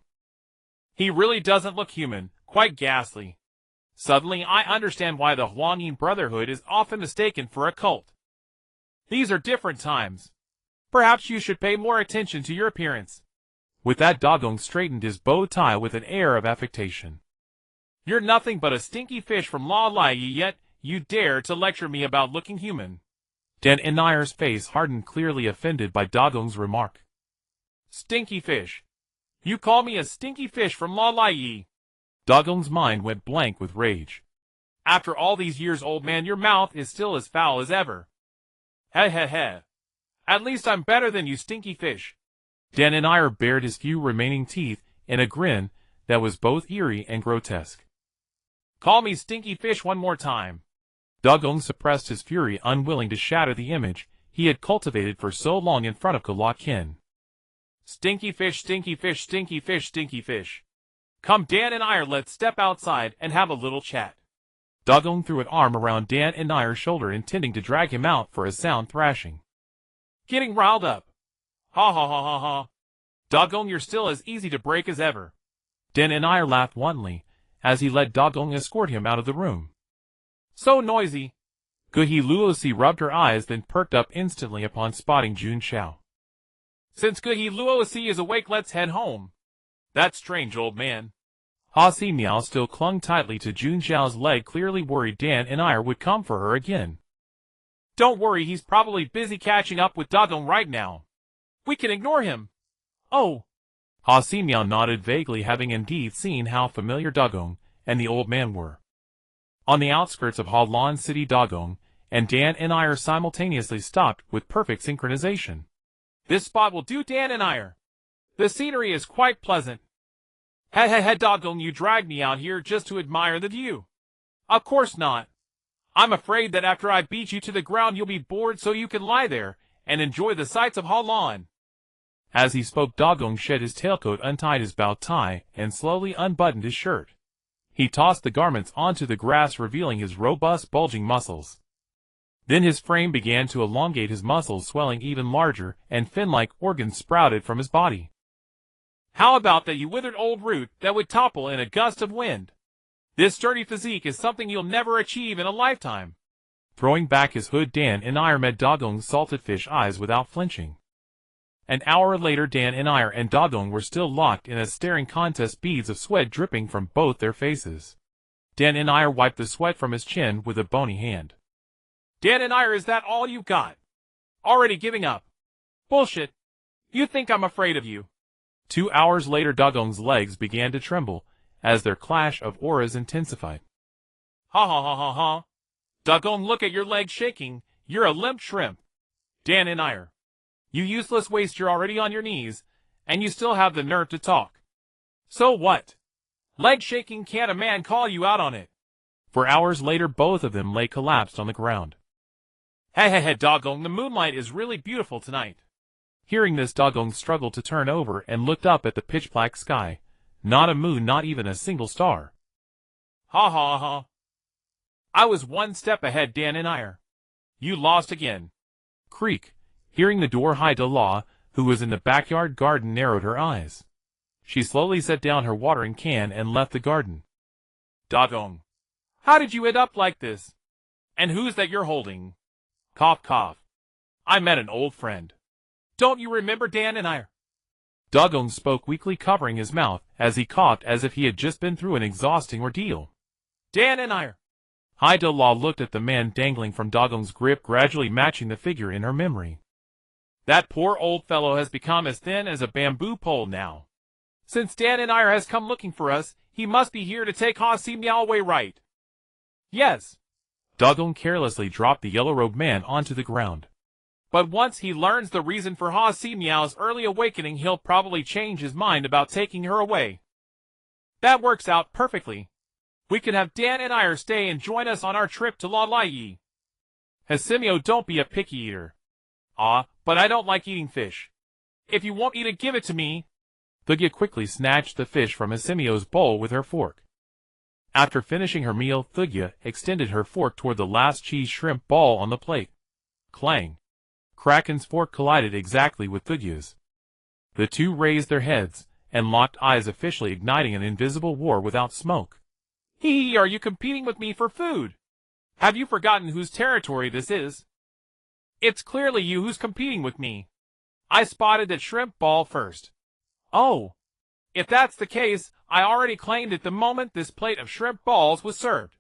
Speaker 2: He really doesn't look human, quite ghastly. Suddenly I understand why the Huangyin Brotherhood is often mistaken for a cult. These are different times. Perhaps you should pay more attention to your appearance.
Speaker 1: With that, Dagong straightened his bow tie with an air of affectation.
Speaker 2: You're nothing but a stinky fish from La Lai, yet you dare to lecture me about looking human.
Speaker 1: Dan and I's face hardened, clearly offended by Dagong's remark.
Speaker 2: Stinky fish. You call me a stinky fish from La Lai?
Speaker 1: Dagong's mind went blank with rage.
Speaker 2: After all these years, old man, your mouth is still as foul as ever. He he he. At least I'm better than you, stinky fish.
Speaker 1: Dan and I bared his few remaining teeth in a grin that was both eerie and grotesque.
Speaker 2: Call me stinky fish one more time.
Speaker 1: Dagong suppressed his fury, unwilling to shatter the image he had cultivated for so long in front of Kulakin.
Speaker 2: Stinky fish, stinky fish, stinky fish, stinky fish. Come, Dan and I, let's step outside and have a little chat.
Speaker 1: Dagong threw an arm around Dan and I's shoulder, intending to drag him out for a sound thrashing.
Speaker 2: Getting riled up. Ha ha ha ha ha. Dagong, you're still as easy to break as ever.
Speaker 1: Dan and I laughed wantonly as he let Dagong escort him out of the room.
Speaker 2: So noisy.
Speaker 1: Gu Luosi rubbed her eyes, then perked up instantly upon spotting Jun Xiao.
Speaker 2: Since Gu Luosi is awake, let's head home. That strange old man.
Speaker 1: Ha Si Miao still clung tightly to Jun Xiao's leg, clearly worried Dan and I would come for her again.
Speaker 2: Don't worry, he's probably busy catching up with Dagong right now. We can ignore him. Oh.
Speaker 1: Ha Si Miao nodded vaguely, having indeed seen how familiar Dagong and the old man were. On the outskirts of Harlan City, Dagong and Dan and I simultaneously stopped with perfect synchronization.
Speaker 2: This spot will do, Dan and I. The scenery is quite pleasant. He, Dagong, you dragged me out here just to admire the view. Of course not. I'm afraid that after I beat you to the ground, you'll be bored, so you can lie there and enjoy the sights of Harlan.
Speaker 1: As he spoke, Dagong shed his tailcoat, untied his bow tie, and slowly unbuttoned his shirt. He tossed the garments onto the grass, revealing his robust, bulging muscles. Then his frame began to elongate, his muscles swelling even larger, and fin-like organs sprouted from his body.
Speaker 2: How about that, you withered old root that would topple in a gust of wind? This sturdy physique is something you'll never achieve in a lifetime.
Speaker 1: Throwing back his hood, Dan and I met Dagong's salted fish eyes without flinching. An hour later, Dan and I and Dagong were still locked in a staring contest, beads of sweat dripping from both their faces. Dan and I wiped the sweat from his chin with a bony hand.
Speaker 2: Dan and I, is that all you got? Already giving up? Bullshit. You think I'm afraid of you?
Speaker 1: 2 hours later, Dogong's legs began to tremble as their clash of auras intensified.
Speaker 2: Ha ha ha ha ha. Dogong, look at your legs shaking. You're a limp shrimp. Dan and I. You useless waste, you're already on your knees, and you still have the nerve to talk. So what? Leg shaking, can't a man call you out on it?
Speaker 1: For hours later, both of them lay collapsed on the ground.
Speaker 2: Hey, Dogong, the moonlight is really beautiful tonight.
Speaker 1: Hearing this, Dogong struggled to turn over and looked up at the pitch-black sky. Not a moon, not even a single star.
Speaker 2: Ha ha ha. I was one step ahead, Dan and I. You lost again.
Speaker 1: Creak. Hearing the door, Haida, who was in the backyard garden, narrowed her eyes. She slowly set down her watering can and left the garden.
Speaker 2: Dogong. How did you end up like this? And who's that you're holding? Cough, cough. I met an old friend. Don't you remember Dan and I?
Speaker 1: Dogong spoke weakly, covering his mouth as he coughed as if he had just been through an exhausting ordeal.
Speaker 2: Dan and I.
Speaker 1: Haida looked at the man dangling from Dogong's grip, gradually matching the figure in her memory.
Speaker 2: That poor old fellow has become as thin as a bamboo pole now. Since Dan and I has come looking for us, he must be here to take Ha Si Meow away, right? Yes.
Speaker 1: Dogong carelessly dropped the yellow-robed man onto the ground.
Speaker 2: But once he learns the reason for Ha Si Meow's early awakening, he'll probably change his mind about taking her away. That works out perfectly. We can have Dan and I stay and join us on our trip to La Lai. Hasimeo, don't be a picky eater. But I don't like eating fish. If you won't eat it, give it to me.
Speaker 1: Thugya quickly snatched the fish from Hasimeo's bowl with her fork. After finishing her meal, Thugya extended her fork toward the last cheese shrimp ball on the plate. Clang! Kraken's fork collided exactly with Thugya's. The two raised their heads and locked eyes, officially igniting an invisible war without smoke.
Speaker 2: Hee, are you competing with me for food? Have you forgotten whose territory this is? It's clearly you who's competing with me. I spotted that shrimp ball first. Oh, if that's the case, I already claimed it the moment this plate of shrimp balls was served.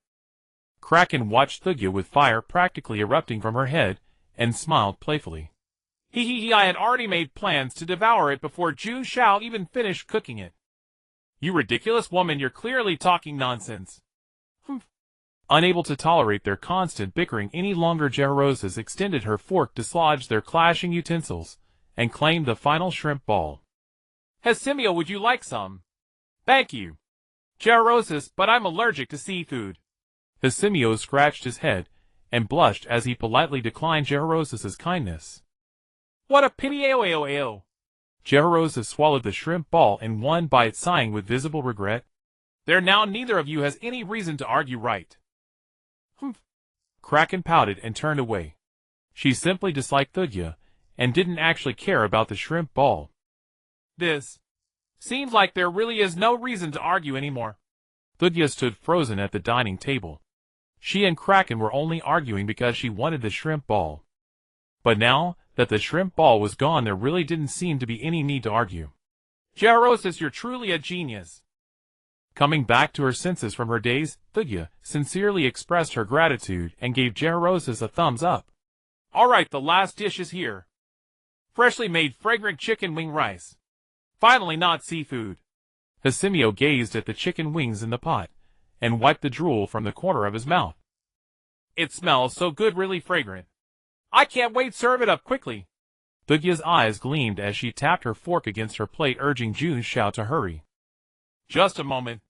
Speaker 1: Kraken watched Thugya with fire practically erupting from her head and smiled playfully.
Speaker 2: Hee, I had already made plans to devour it before Jun Xiao even finished cooking it. You ridiculous woman, you're clearly talking nonsense. Humph.
Speaker 1: Unable to tolerate their constant bickering any longer, Jerorosis extended her fork, dislodged their clashing utensils, and claimed the final shrimp ball.
Speaker 2: Hasimeo, would you like some? Thank you. Jerorosis, but I'm allergic to seafood.
Speaker 1: Hasimeo scratched his head and blushed as he politely declined Jerorosis's kindness.
Speaker 2: What a pity, ao.
Speaker 1: Jerorosis swallowed the shrimp ball in one bite, sighing with visible regret.
Speaker 2: There now, neither of you has any reason to argue, right?
Speaker 1: Humph. Kraken pouted and turned away. She simply disliked Thugya and didn't actually care about the shrimp ball.
Speaker 2: This seems like there really is no reason to argue anymore.
Speaker 1: Thugya stood frozen at the dining table. She and Kraken were only arguing because she wanted the shrimp ball. But now that the shrimp ball was gone, there really didn't seem to be any need to argue.
Speaker 2: Jerorosis, you're truly a genius.
Speaker 1: Coming back to her senses from her daze, Thugya sincerely expressed her gratitude and gave Jerorosis a thumbs up.
Speaker 2: All right, the last dish is here. Freshly made fragrant chicken wing rice. Finally, not seafood.
Speaker 1: Hasimeo gazed at the chicken wings in the pot and wiped the drool from the corner of his mouth.
Speaker 2: It smells so good, really fragrant. I can't wait, serve it up quickly.
Speaker 1: Thugya's eyes gleamed as she tapped her fork against her plate, urging Jun Xiao to hurry.
Speaker 2: Just a moment.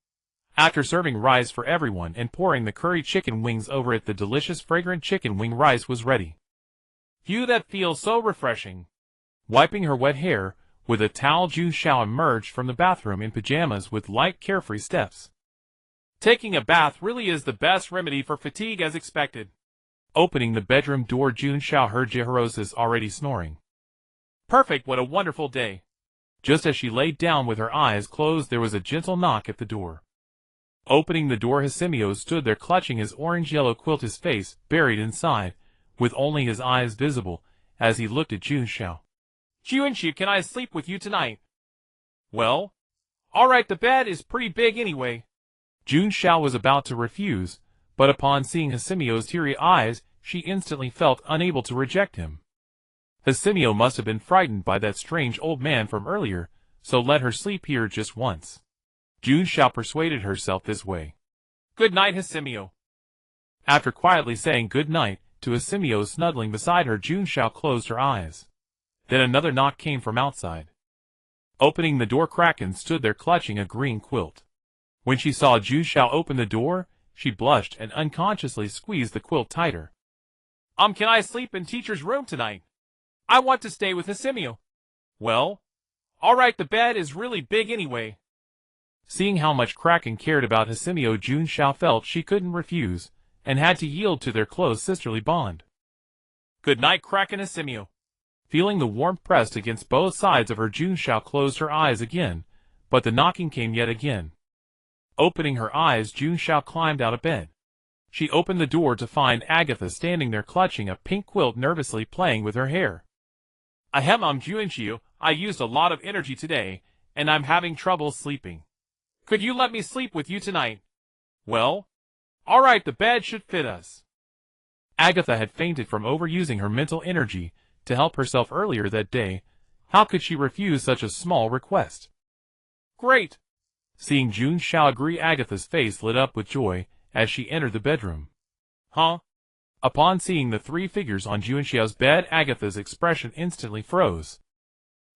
Speaker 1: After serving rice for everyone and pouring the curry chicken wings over it, the delicious fragrant chicken wing rice was ready.
Speaker 2: Phew, that feels so refreshing.
Speaker 1: Wiping her wet hair with a towel, Jun Xiao emerged from the bathroom in pajamas with light, carefree steps.
Speaker 2: Taking a bath really is the best remedy for fatigue, as expected.
Speaker 1: Opening the bedroom door, Jun Xiao heard Jerorosis already snoring.
Speaker 2: Perfect, what a wonderful day.
Speaker 1: Just as she laid down with her eyes closed, there was a gentle knock at the door. Opening the door, Hasimeo stood there clutching his orange-yellow quilt, his face buried inside, with only his eyes visible, as he looked at Jun Xiao.
Speaker 2: Jun Xiao, can I sleep with you tonight? Well, all right, the bed is pretty big anyway.
Speaker 1: Jun Xiao was about to refuse, but upon seeing Hasimeo's teary eyes, she instantly felt unable to reject him. Hisimio must have been frightened by that strange old man from earlier, so let her sleep here just once. Jun Xiao persuaded herself this way.
Speaker 2: Good night, Hisimio.
Speaker 1: After quietly saying good night to Hisimio snuggling beside her, Jun Xiao closed her eyes. Then another knock came from outside. Opening the door, Kraken stood there clutching a green quilt. When she saw Jun Xiao open the door, she blushed and unconsciously squeezed the quilt tighter.
Speaker 2: Can I sleep in teacher's room tonight? I want to stay with Hisimio. Well, alright, the bed is really big anyway.
Speaker 1: Seeing how much Kraken cared about Hisimio, Jun Xiao felt she couldn't refuse, and had to yield to their close sisterly bond.
Speaker 2: Good night, Kraken Hisimio.
Speaker 1: Feeling the warmth pressed against both sides of her, Jun Xiao closed her eyes again, but the knocking came yet again. Opening her eyes, Jun Xiao climbed out of bed. She opened the door to find Agatha standing there clutching a pink quilt, nervously playing with her hair.
Speaker 2: I'm Jun Xiao. I used a lot of energy today, and I'm having trouble sleeping. Could you let me sleep with you tonight? Well, alright, the bed should fit us.
Speaker 1: Agatha had fainted from overusing her mental energy to help herself earlier that day. How could she refuse such a small request?
Speaker 2: Great!
Speaker 1: Seeing Jun Xiao agree, Agatha's face lit up with joy as she entered the bedroom.
Speaker 2: Huh?
Speaker 1: Upon seeing the three figures on Jun Xiao's bed, Agatha's expression instantly froze.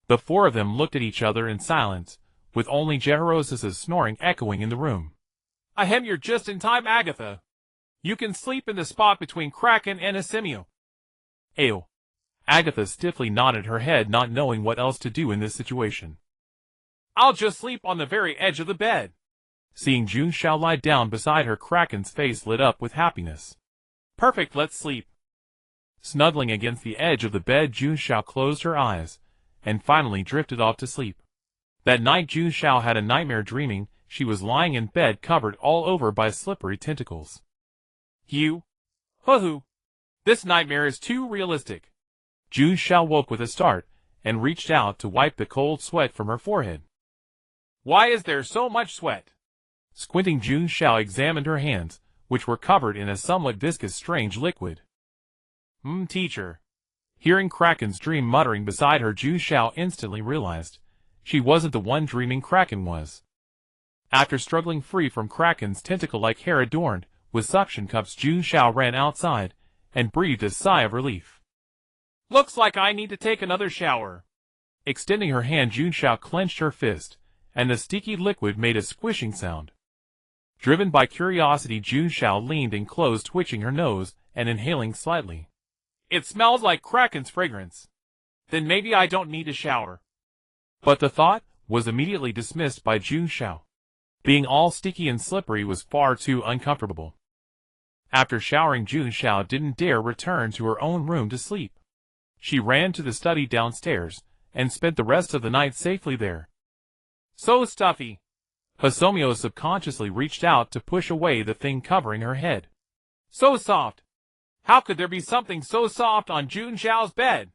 Speaker 1: The four of them looked at each other in silence, with only Jeharos's snoring echoing in the room.
Speaker 2: You're just in time, Agatha. You can sleep in the spot between Kraken and Hisimio.
Speaker 1: Ayo. Agatha stiffly nodded her head, not knowing what else to do in this situation.
Speaker 2: I'll just sleep on the very edge of the bed.
Speaker 1: Seeing Jun Xiao lie down beside her, Kraken's face lit up with happiness.
Speaker 2: Perfect, let's sleep.
Speaker 1: Snuggling against the edge of the bed, Jun Xiao closed her eyes, and finally drifted off to sleep. That night, Jun Xiao had a nightmare, dreaming she was lying in bed covered all over by slippery tentacles.
Speaker 2: Hoo-hoo. This nightmare is too realistic.
Speaker 1: Jun Xiao woke with a start, and reached out to wipe the cold sweat from her forehead.
Speaker 2: Why is there so much sweat?
Speaker 1: Squinting, Jun Xiao examined her hands, which were covered in a somewhat viscous strange liquid.
Speaker 2: Teacher.
Speaker 1: Hearing Kraken's dream muttering beside her, Jun Xiao instantly realized she wasn't the one dreaming, Kraken was. After struggling free from Kraken's tentacle-like hair adorned with suction cups, Jun Xiao ran outside and breathed a sigh of relief.
Speaker 2: Looks like I need to take another shower.
Speaker 1: Extending her hand, Jun Xiao clenched her fist, and the sticky liquid made a squishing sound. Driven by curiosity, Jun Xiao leaned in close, twitching her nose and inhaling slightly.
Speaker 2: It smells like Kraken's fragrance. Then maybe I don't need a shower.
Speaker 1: But the thought was immediately dismissed by Jun Xiao. Being all sticky and slippery was far too uncomfortable. After showering, Jun Xiao didn't dare return to her own room to sleep. She ran to the study downstairs and spent the rest of the night safely there.
Speaker 2: So stuffy.
Speaker 1: Hisimio subconsciously reached out to push away the thing covering her head.
Speaker 2: So soft. How could there be something so soft on Jun Xiao's bed?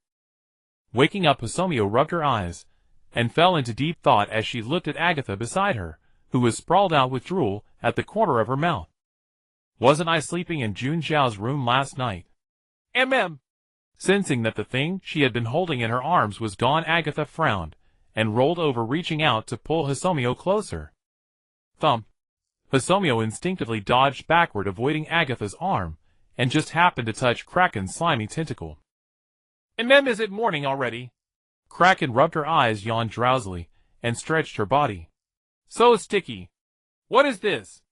Speaker 1: Waking up, Hisimio rubbed her eyes and fell into deep thought as she looked at Agatha beside her, who was sprawled out with drool at the corner of her mouth. Wasn't I sleeping in Jun Xiao's room last night? Sensing that the thing she had been holding in her arms was gone, Agatha frowned and rolled over, reaching out to pull Hisimio closer. Thump! Hisimio instinctively dodged backward, avoiding Agatha's arm, and just happened to touch Kraken's slimy tentacle.
Speaker 2: Is it morning already?
Speaker 1: Kraken rubbed her eyes, yawned drowsily, and stretched her body.
Speaker 2: So sticky. What is this?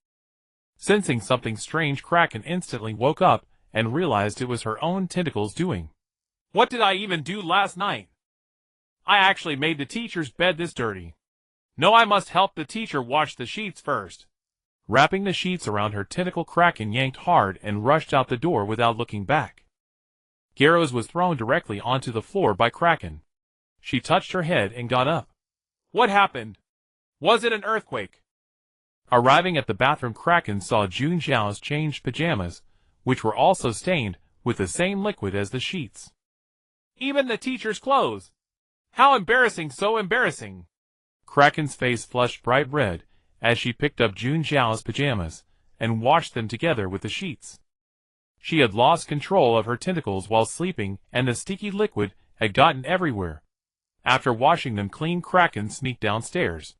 Speaker 1: Sensing something strange, Kraken instantly woke up and realized it was her own tentacles doing.
Speaker 2: What did I even do last night? I actually made the teacher's bed this dirty. No, I must help the teacher wash the sheets first.
Speaker 1: Wrapping the sheets around her tentacle, Kraken yanked hard and rushed out the door without looking back. Garros was thrown directly onto the floor by Kraken. She touched her head and got up.
Speaker 2: What happened? Was it an earthquake?
Speaker 1: Arriving at the bathroom, Kraken saw Jun Xiao's changed pajamas, which were also stained with the same liquid as the sheets.
Speaker 2: Even the teacher's clothes. How embarrassing, so embarrassing.
Speaker 1: Kraken's face flushed bright red as she picked up Jun Xiao's pajamas and washed them together with the sheets. She had lost control of her tentacles while sleeping, and the sticky liquid had gotten everywhere. After washing them clean, Kraken sneaked downstairs.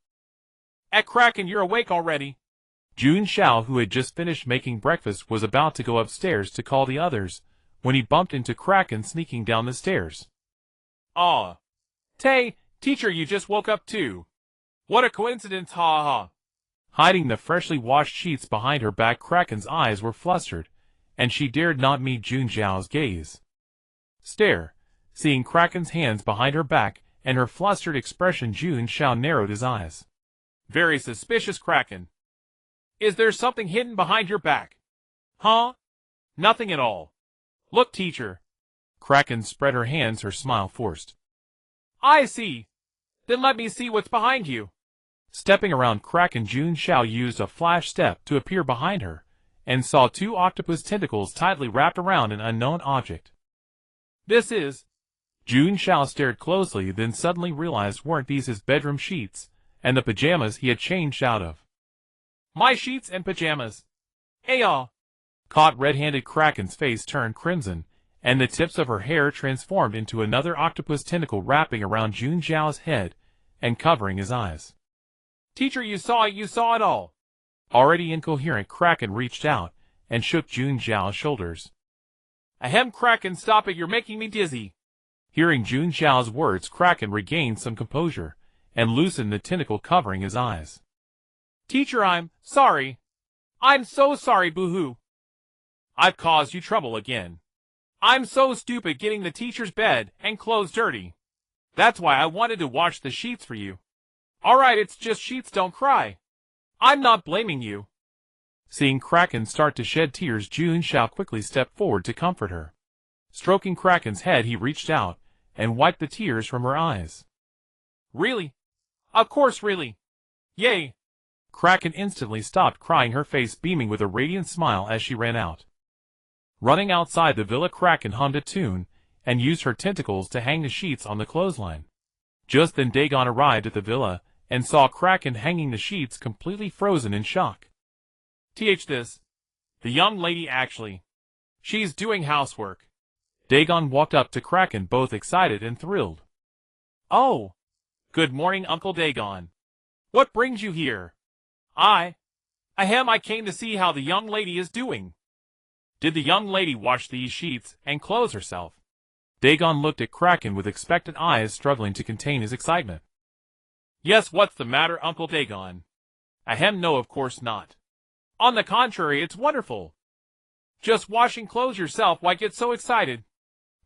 Speaker 2: Kraken, you're awake already.
Speaker 1: Jun Xiao, who had just finished making breakfast, was about to go upstairs to call the others, when he bumped into Kraken sneaking down the stairs.
Speaker 2: Aw. Tay, teacher, you just woke up too. What a coincidence, ha ha.
Speaker 1: Hiding the freshly washed sheets behind her back, Kraken's eyes were flustered, and she dared not meet Jun Xiao's gaze. Seeing Kraken's hands behind her back and her flustered expression, Jun Xiao narrowed his eyes.
Speaker 2: Very suspicious, Kraken. Is there something hidden behind your back? Huh? Nothing at all. Look, teacher.
Speaker 1: Kraken spread her hands, her smile forced.
Speaker 2: I see. Then let me see what's behind you.
Speaker 1: Stepping around Kraken, Jun Xiao used a flash step to appear behind her, and saw two octopus tentacles tightly wrapped around an unknown object.
Speaker 2: This is...
Speaker 1: Jun Xiao stared closely, then suddenly realized weren't these his bedroom sheets, and the pajamas he had changed out of.
Speaker 2: My sheets and pajamas. Aw.
Speaker 1: Caught red-handed, Kraken's face turned crimson, and the tips of her hair transformed into another octopus tentacle wrapping around Jun Xiao's head and covering his eyes.
Speaker 2: Teacher, you saw it all.
Speaker 1: Already incoherent, Kraken reached out and shook Jun Xiao's shoulders.
Speaker 2: Ahem, Kraken, stop it, you're making me dizzy.
Speaker 1: Hearing Jun Xiao's words, Kraken regained some composure and loosened the tentacle covering his eyes.
Speaker 2: Teacher, I'm sorry. I'm so sorry, boo-hoo. I've caused you trouble again. I'm so stupid getting the teacher's bed and clothes dirty. That's why I wanted to wash the sheets for you. Alright, it's just sheets, don't cry. I'm not blaming you.
Speaker 1: Seeing Kraken start to shed tears, Jun Xiao quickly stepped forward to comfort her. Stroking Kraken's head, he reached out and wiped the tears from her eyes.
Speaker 2: Really? Of course, really. Yay.
Speaker 1: Kraken instantly stopped crying, her face beaming with a radiant smile as she ran out. Running outside the villa, Kraken hummed a tune and used her tentacles to hang the sheets on the clothesline. Just then Dagon arrived at the villa and saw Kraken hanging the sheets, completely frozen in shock.
Speaker 2: This. The young lady actually. She's doing housework.
Speaker 1: Dagon walked up to Kraken, both excited and thrilled.
Speaker 2: Oh. Good morning, Uncle Dagon. What brings you here? I came to see how the young lady is doing. Did the young lady wash these sheets and clothes herself?
Speaker 1: Dagon looked at Kraken with expectant eyes, struggling to contain his excitement.
Speaker 2: Yes, what's the matter, Uncle Dagon? No, of course not. On the contrary, it's wonderful. Just washing clothes yourself, why get so excited?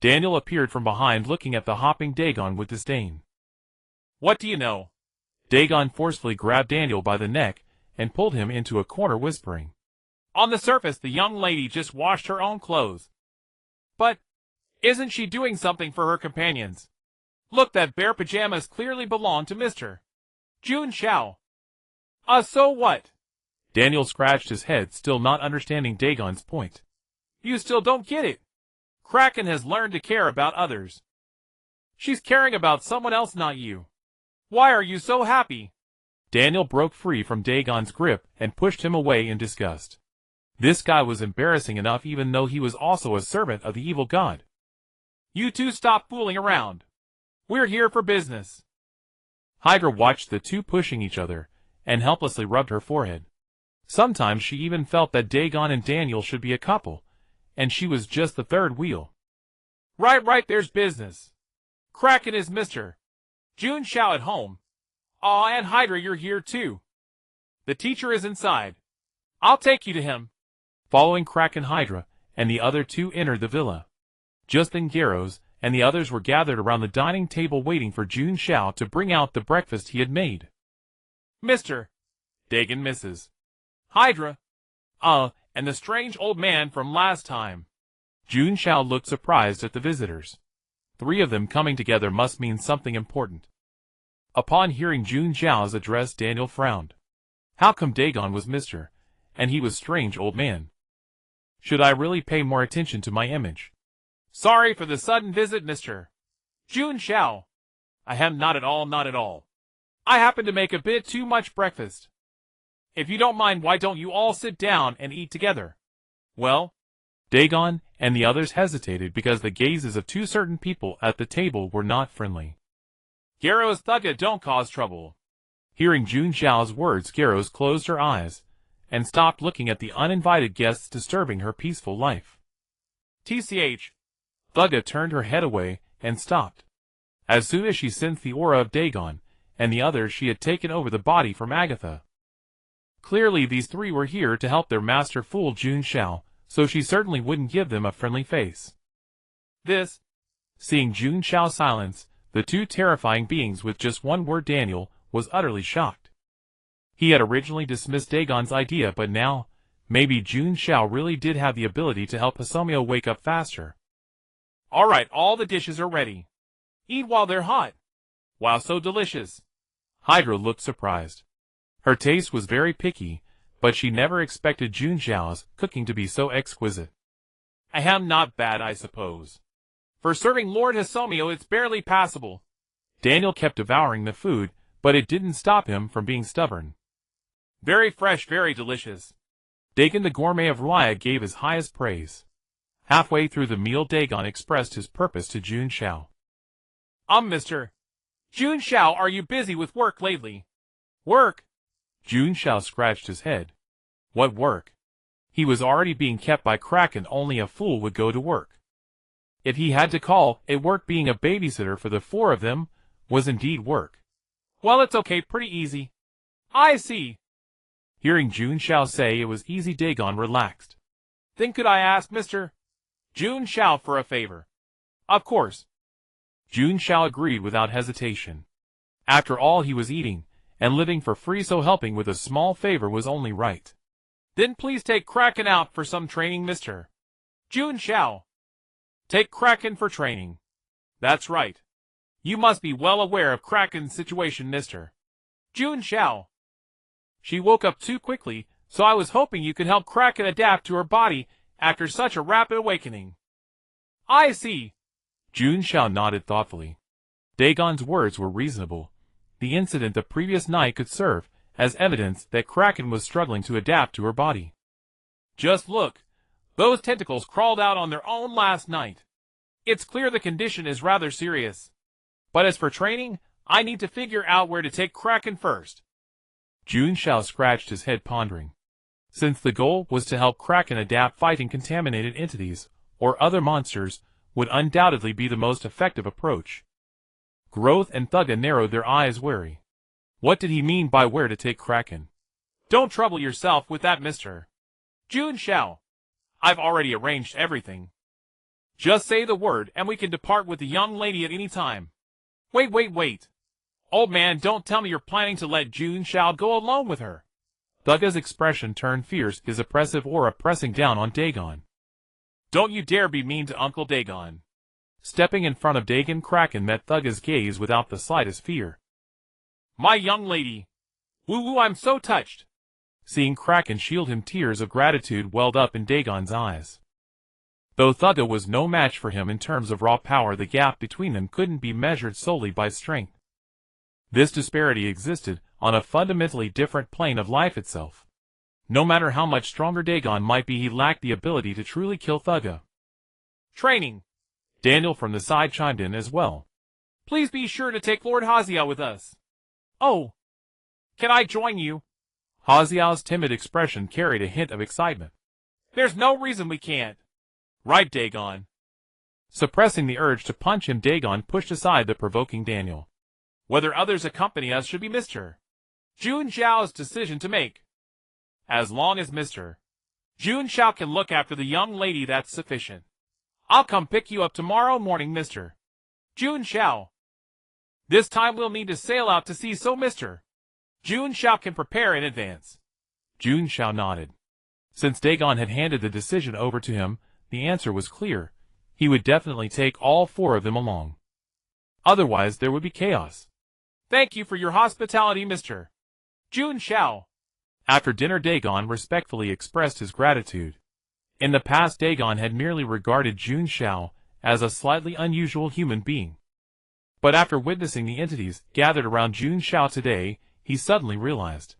Speaker 1: Daniel appeared from behind, looking at the hopping Dagon with disdain.
Speaker 2: What do you know?
Speaker 1: Dagon forcefully grabbed Daniel by the neck and pulled him into a corner, whispering.
Speaker 2: On the surface, the young lady just washed her own clothes. But isn't she doing something for her companions? Look, that bare pajamas clearly belong to Mr. Jun Xiao. So what?
Speaker 1: Daniel scratched his head, still not understanding Dagon's point.
Speaker 2: You still don't get it. Kraken has learned to care about others. She's caring about someone else, not you. Why are you so happy?
Speaker 1: Daniel broke free from Dagon's grip and pushed him away in disgust. This guy was embarrassing enough, even though he was also a servant of the evil god.
Speaker 2: You two stop fooling around. We're here for business.
Speaker 1: Hydra watched the two pushing each other and helplessly rubbed her forehead. Sometimes she even felt that Dagon and Daniel should be a couple, and she was just the third wheel.
Speaker 2: Right, there's business. Kraken is Mr. Jun Xiao at home. Aw, and Hydra, you're here too. The teacher is inside. I'll take you to him.
Speaker 1: Following Kraken, Hydra and the other two entered the villa. Just then Garros and the others were gathered around the dining table waiting for Jun Xiao to bring out the breakfast he had made.
Speaker 2: Mr. Dagon, Mrs. Hydra. And the strange old man from last time.
Speaker 1: Jun Xiao looked surprised at the visitors. 3 of them coming together must mean something important. Upon hearing Jun Xiao's address, Daniel frowned. How come Dagon was Mr. and he was strange old man? Should I really pay more attention to my image?
Speaker 2: Sorry for the sudden visit, Mr. Jun Xiao. Not at all. I happened to make a bit too much breakfast. If you don't mind, why don't you all sit down and eat together? Well,
Speaker 1: Dagon and the others hesitated because the gazes of two certain people at the table were not friendly.
Speaker 2: Garrow's Thugga don't cause trouble.
Speaker 1: Hearing Jun Xiao's words, Garrow's closed her eyes and stopped looking at the uninvited guests disturbing her peaceful life.
Speaker 2: TCH.
Speaker 1: Thugga turned her head away and stopped. As soon as she sensed the aura of Dagon and the others, she had taken over the body from Agatha. Clearly these three were here to help their master fool Jun Xiao, so she certainly wouldn't give them a friendly face. Seeing Jun Xiao silence, the two terrifying beings with just one word, Daniel, was utterly shocked. He had originally dismissed Dagon's idea, but now, maybe Jun Xiao really did have the ability to help Hasomio wake up faster.
Speaker 2: Alright, all the dishes are ready. Eat while they're hot. Wow, so delicious.
Speaker 1: Hydra looked surprised. Her taste was very picky, but she never expected Jun Xiao's cooking to be so exquisite.
Speaker 2: Ahem, not bad, I suppose. For serving Lord Hasomio, it's barely passable.
Speaker 1: Daniel kept devouring the food, but it didn't stop him from being stubborn.
Speaker 2: Very fresh, very delicious.
Speaker 1: Dagon the gourmet of Raya gave his highest praise. Halfway through the meal, Dagon expressed his purpose to Jun Xiao.
Speaker 2: Mr. Jun Xiao, are you busy with work lately? Work?
Speaker 1: Jun Xiao scratched his head. What work? He was already being kept by Kraken, only a fool would go to work. If he had to call it work, being a babysitter for the four of them was indeed work.
Speaker 2: Well, it's okay, pretty easy. I see.
Speaker 1: Hearing Jun Xiao say it was easy, Dagon relaxed.
Speaker 2: Then could I ask Mr. Jun Xiao for a favor? Of course.
Speaker 1: Jun Xiao agreed without hesitation. After all, he was eating and living for free, so helping with a small favor was only right.
Speaker 2: Then please take Kraken out for some training, Mr. Jun Xiao. Take Kraken for training. That's right. You must be well aware of Kraken's situation, Mr. Jun Xiao. She woke up too quickly, so I was hoping you could help Kraken adapt to her body after such a rapid awakening. I see.
Speaker 1: Jun Xiao nodded thoughtfully. Dagon's words were reasonable. The incident the previous night could serve as evidence that Kraken was struggling to adapt to her body.
Speaker 2: Just look. Those tentacles crawled out on their own last night. It's clear the condition is rather serious. But as for training, I need to figure out where to take Kraken first.
Speaker 1: Jun Xiao scratched his head, pondering. Since the goal was to help Kraken adapt, fighting contaminated entities or other monsters would undoubtedly be the most effective approach. Growth and Thugga narrowed their eyes, wary. What did he mean by where to take Kraken?
Speaker 2: Don't trouble yourself with that, Mr. Jun Xiao. I've already arranged everything. Just say the word and we can depart with the young lady at any time. Wait. Old man, don't tell me you're planning to let Jun Xiao go alone with her.
Speaker 1: Thugga's expression turned fierce, his oppressive aura pressing down on Dagon.
Speaker 2: Don't you dare be mean to Uncle Dagon.
Speaker 1: Stepping in front of Dagon, Kraken met Thugga's gaze without the slightest fear.
Speaker 2: My young lady. Woo, I'm so touched.
Speaker 1: Seeing Kraken shield him, tears of gratitude welled up in Dagon's eyes. Though Thugga was no match for him in terms of raw power, the gap between them couldn't be measured solely by strength. This disparity existed on a fundamentally different plane of life itself. No matter how much stronger Dagon might be, he lacked the ability to truly kill Thugga.
Speaker 2: Training.
Speaker 1: Daniel from the side chimed in as well.
Speaker 2: Please be sure to take Lord Haziao with us. Oh. Can I join you?
Speaker 1: Haziao's timid expression carried a hint of excitement.
Speaker 2: There's no reason we can't. Right, Dagon.
Speaker 1: Suppressing the urge to punch him, Dagon pushed aside the provoking Daniel.
Speaker 2: Whether others accompany us should be Mr. Jun Xiao's decision to make. As long as Mr. Jun Xiao can look after the young lady, that's sufficient. I'll come pick you up tomorrow morning, Mr. Jun Xiao. This time we'll need to sail out to sea so Mr. Jun Xiao can prepare in advance.
Speaker 1: Jun Xiao nodded. Since Dagon had handed the decision over to him, the answer was clear. He would definitely take all four of them along. Otherwise there would be chaos.
Speaker 2: Thank you for your hospitality, Mr. Jun Xiao.
Speaker 1: After dinner, Dagon respectfully expressed his gratitude. In the past, Dagon had merely regarded Jun Xiao as a slightly unusual human being. But after witnessing the entities gathered around Jun Xiao today, he suddenly realized.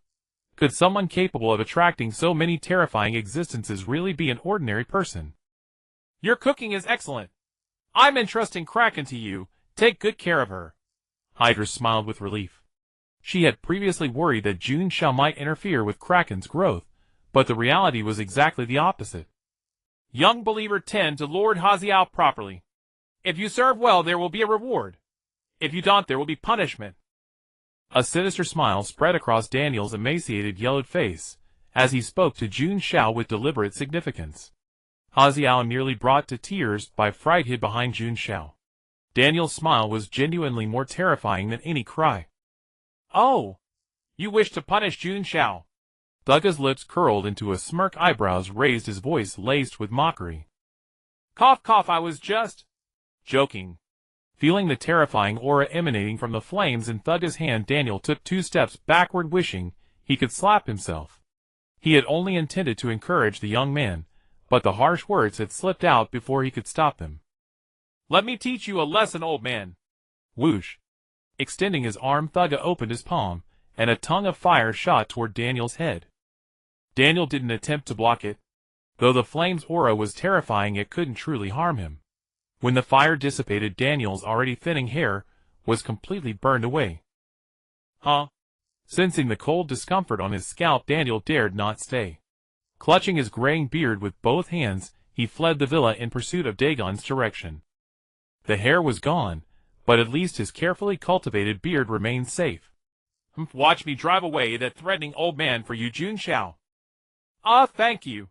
Speaker 1: Could someone capable of attracting so many terrifying existences really be an ordinary person?
Speaker 2: Your cooking is excellent. I'm entrusting Kraken to you. Take good care of her.
Speaker 1: Hydra smiled with relief. She had previously worried that Jun Xiao might interfere with Kraken's growth, but the reality was exactly the opposite.
Speaker 2: Young believer, tend to Lord Haziao properly. If you serve well, there will be a reward. If you don't, there will be punishment.
Speaker 1: A sinister smile spread across Daniel's emaciated yellowed face, as he spoke to Jun Xiao with deliberate significance. Haziao nearly brought to tears by fright hid behind Jun Xiao. Daniel's smile was genuinely more terrifying than any cry.
Speaker 2: Oh, you wish to punish Jun Xiao?
Speaker 1: Thugga's lips curled into a smirk, eyebrows raised, his voice laced with mockery.
Speaker 2: Cough cough, I was just joking.
Speaker 1: Feeling the terrifying aura emanating from the flames in Thugga's hand, Daniel took 2 steps backward, wishing he could slap himself. He had only intended to encourage the young man, but the harsh words had slipped out before he could stop them.
Speaker 2: Let me teach you a lesson, old man.
Speaker 1: Whoosh! Extending his arm, Thugga opened his palm, and a tongue of fire shot toward Daniel's head. Daniel didn't attempt to block it. Though the flame's aura was terrifying, it couldn't truly harm him. When the fire dissipated, Daniel's already thinning hair was completely burned away.
Speaker 2: Huh?
Speaker 1: Sensing the cold discomfort on his scalp, Daniel dared not stay. Clutching his graying beard with both hands, he fled the villa in pursuit of Dagon's direction. The hair was gone, but at least his carefully cultivated beard remained safe.
Speaker 2: Watch me drive away that threatening old man for you, Jun Xiao. Thank you.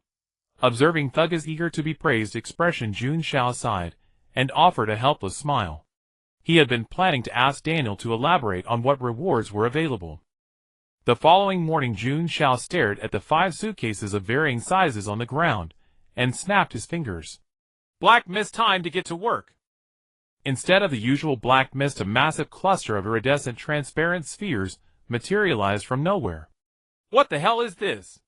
Speaker 1: Observing Thugga's eager to be praised expression, Jun Xiao sighed, and offered a helpless smile. He had been planning to ask Daniel to elaborate on what rewards were available. The following morning, Jun Xiao stared at the 5 suitcases of varying sizes on the ground, and snapped his fingers.
Speaker 2: Black mist, time to get to work.
Speaker 1: Instead of the usual black mist, a massive cluster of iridescent transparent spheres materialized from nowhere.
Speaker 2: What the hell is this?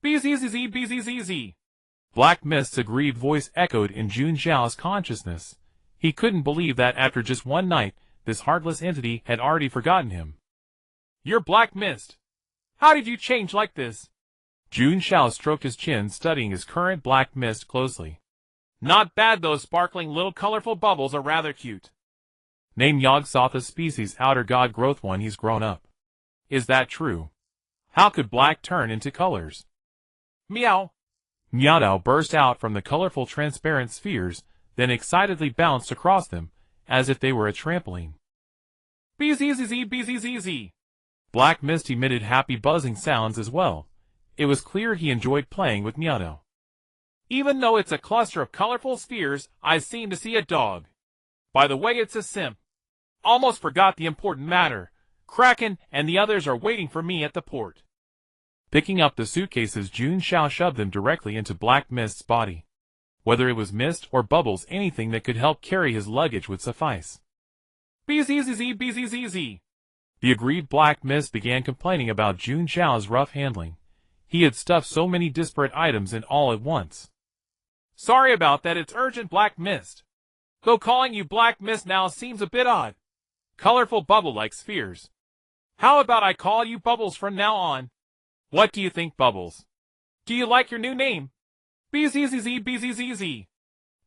Speaker 2: BZZZ BZZZ.
Speaker 1: Black Mist's aggrieved voice echoed in Jun Xiao's consciousness. He couldn't believe that after just one night, this heartless entity had already forgotten him.
Speaker 2: You're Black Mist. How did you change like this?
Speaker 1: Jun Xiao stroked his chin, studying his current Black Mist closely.
Speaker 2: Not bad, those sparkling little colorful bubbles are rather cute.
Speaker 1: Name Yog-Sotho's species outer god growth one, he's grown up. Is that true? How could black turn into colors?
Speaker 2: Meow.
Speaker 1: Meowdow burst out from the colorful transparent spheres, then excitedly bounced across them, as if they were a trampoline.
Speaker 2: BZZZ BZZZ.
Speaker 1: Black Mist emitted happy buzzing sounds as well. It was clear he enjoyed playing with Meowdow.
Speaker 2: Even though it's a cluster of colorful spheres, I seem to see a dog. By the way, it's a simp. Almost forgot the important matter. Kraken and the others are waiting for me at the port.
Speaker 1: Picking up the suitcases, Jun Xiao shoved them directly into Black Mist's body. Whether it was mist or bubbles, anything that could help carry his luggage would suffice.
Speaker 2: BZZZ BZZZ.
Speaker 1: The aggrieved Black Mist began complaining about Jun Xiao's rough handling. He had stuffed so many disparate items in all at once.
Speaker 2: Sorry about that, it's urgent, Black Mist. Though calling you Black Mist now seems a bit odd. Colorful bubble-like spheres. How about I call you Bubbles from now on? What do you think, Bubbles? Do you like your new name? BZZZ BZZZ.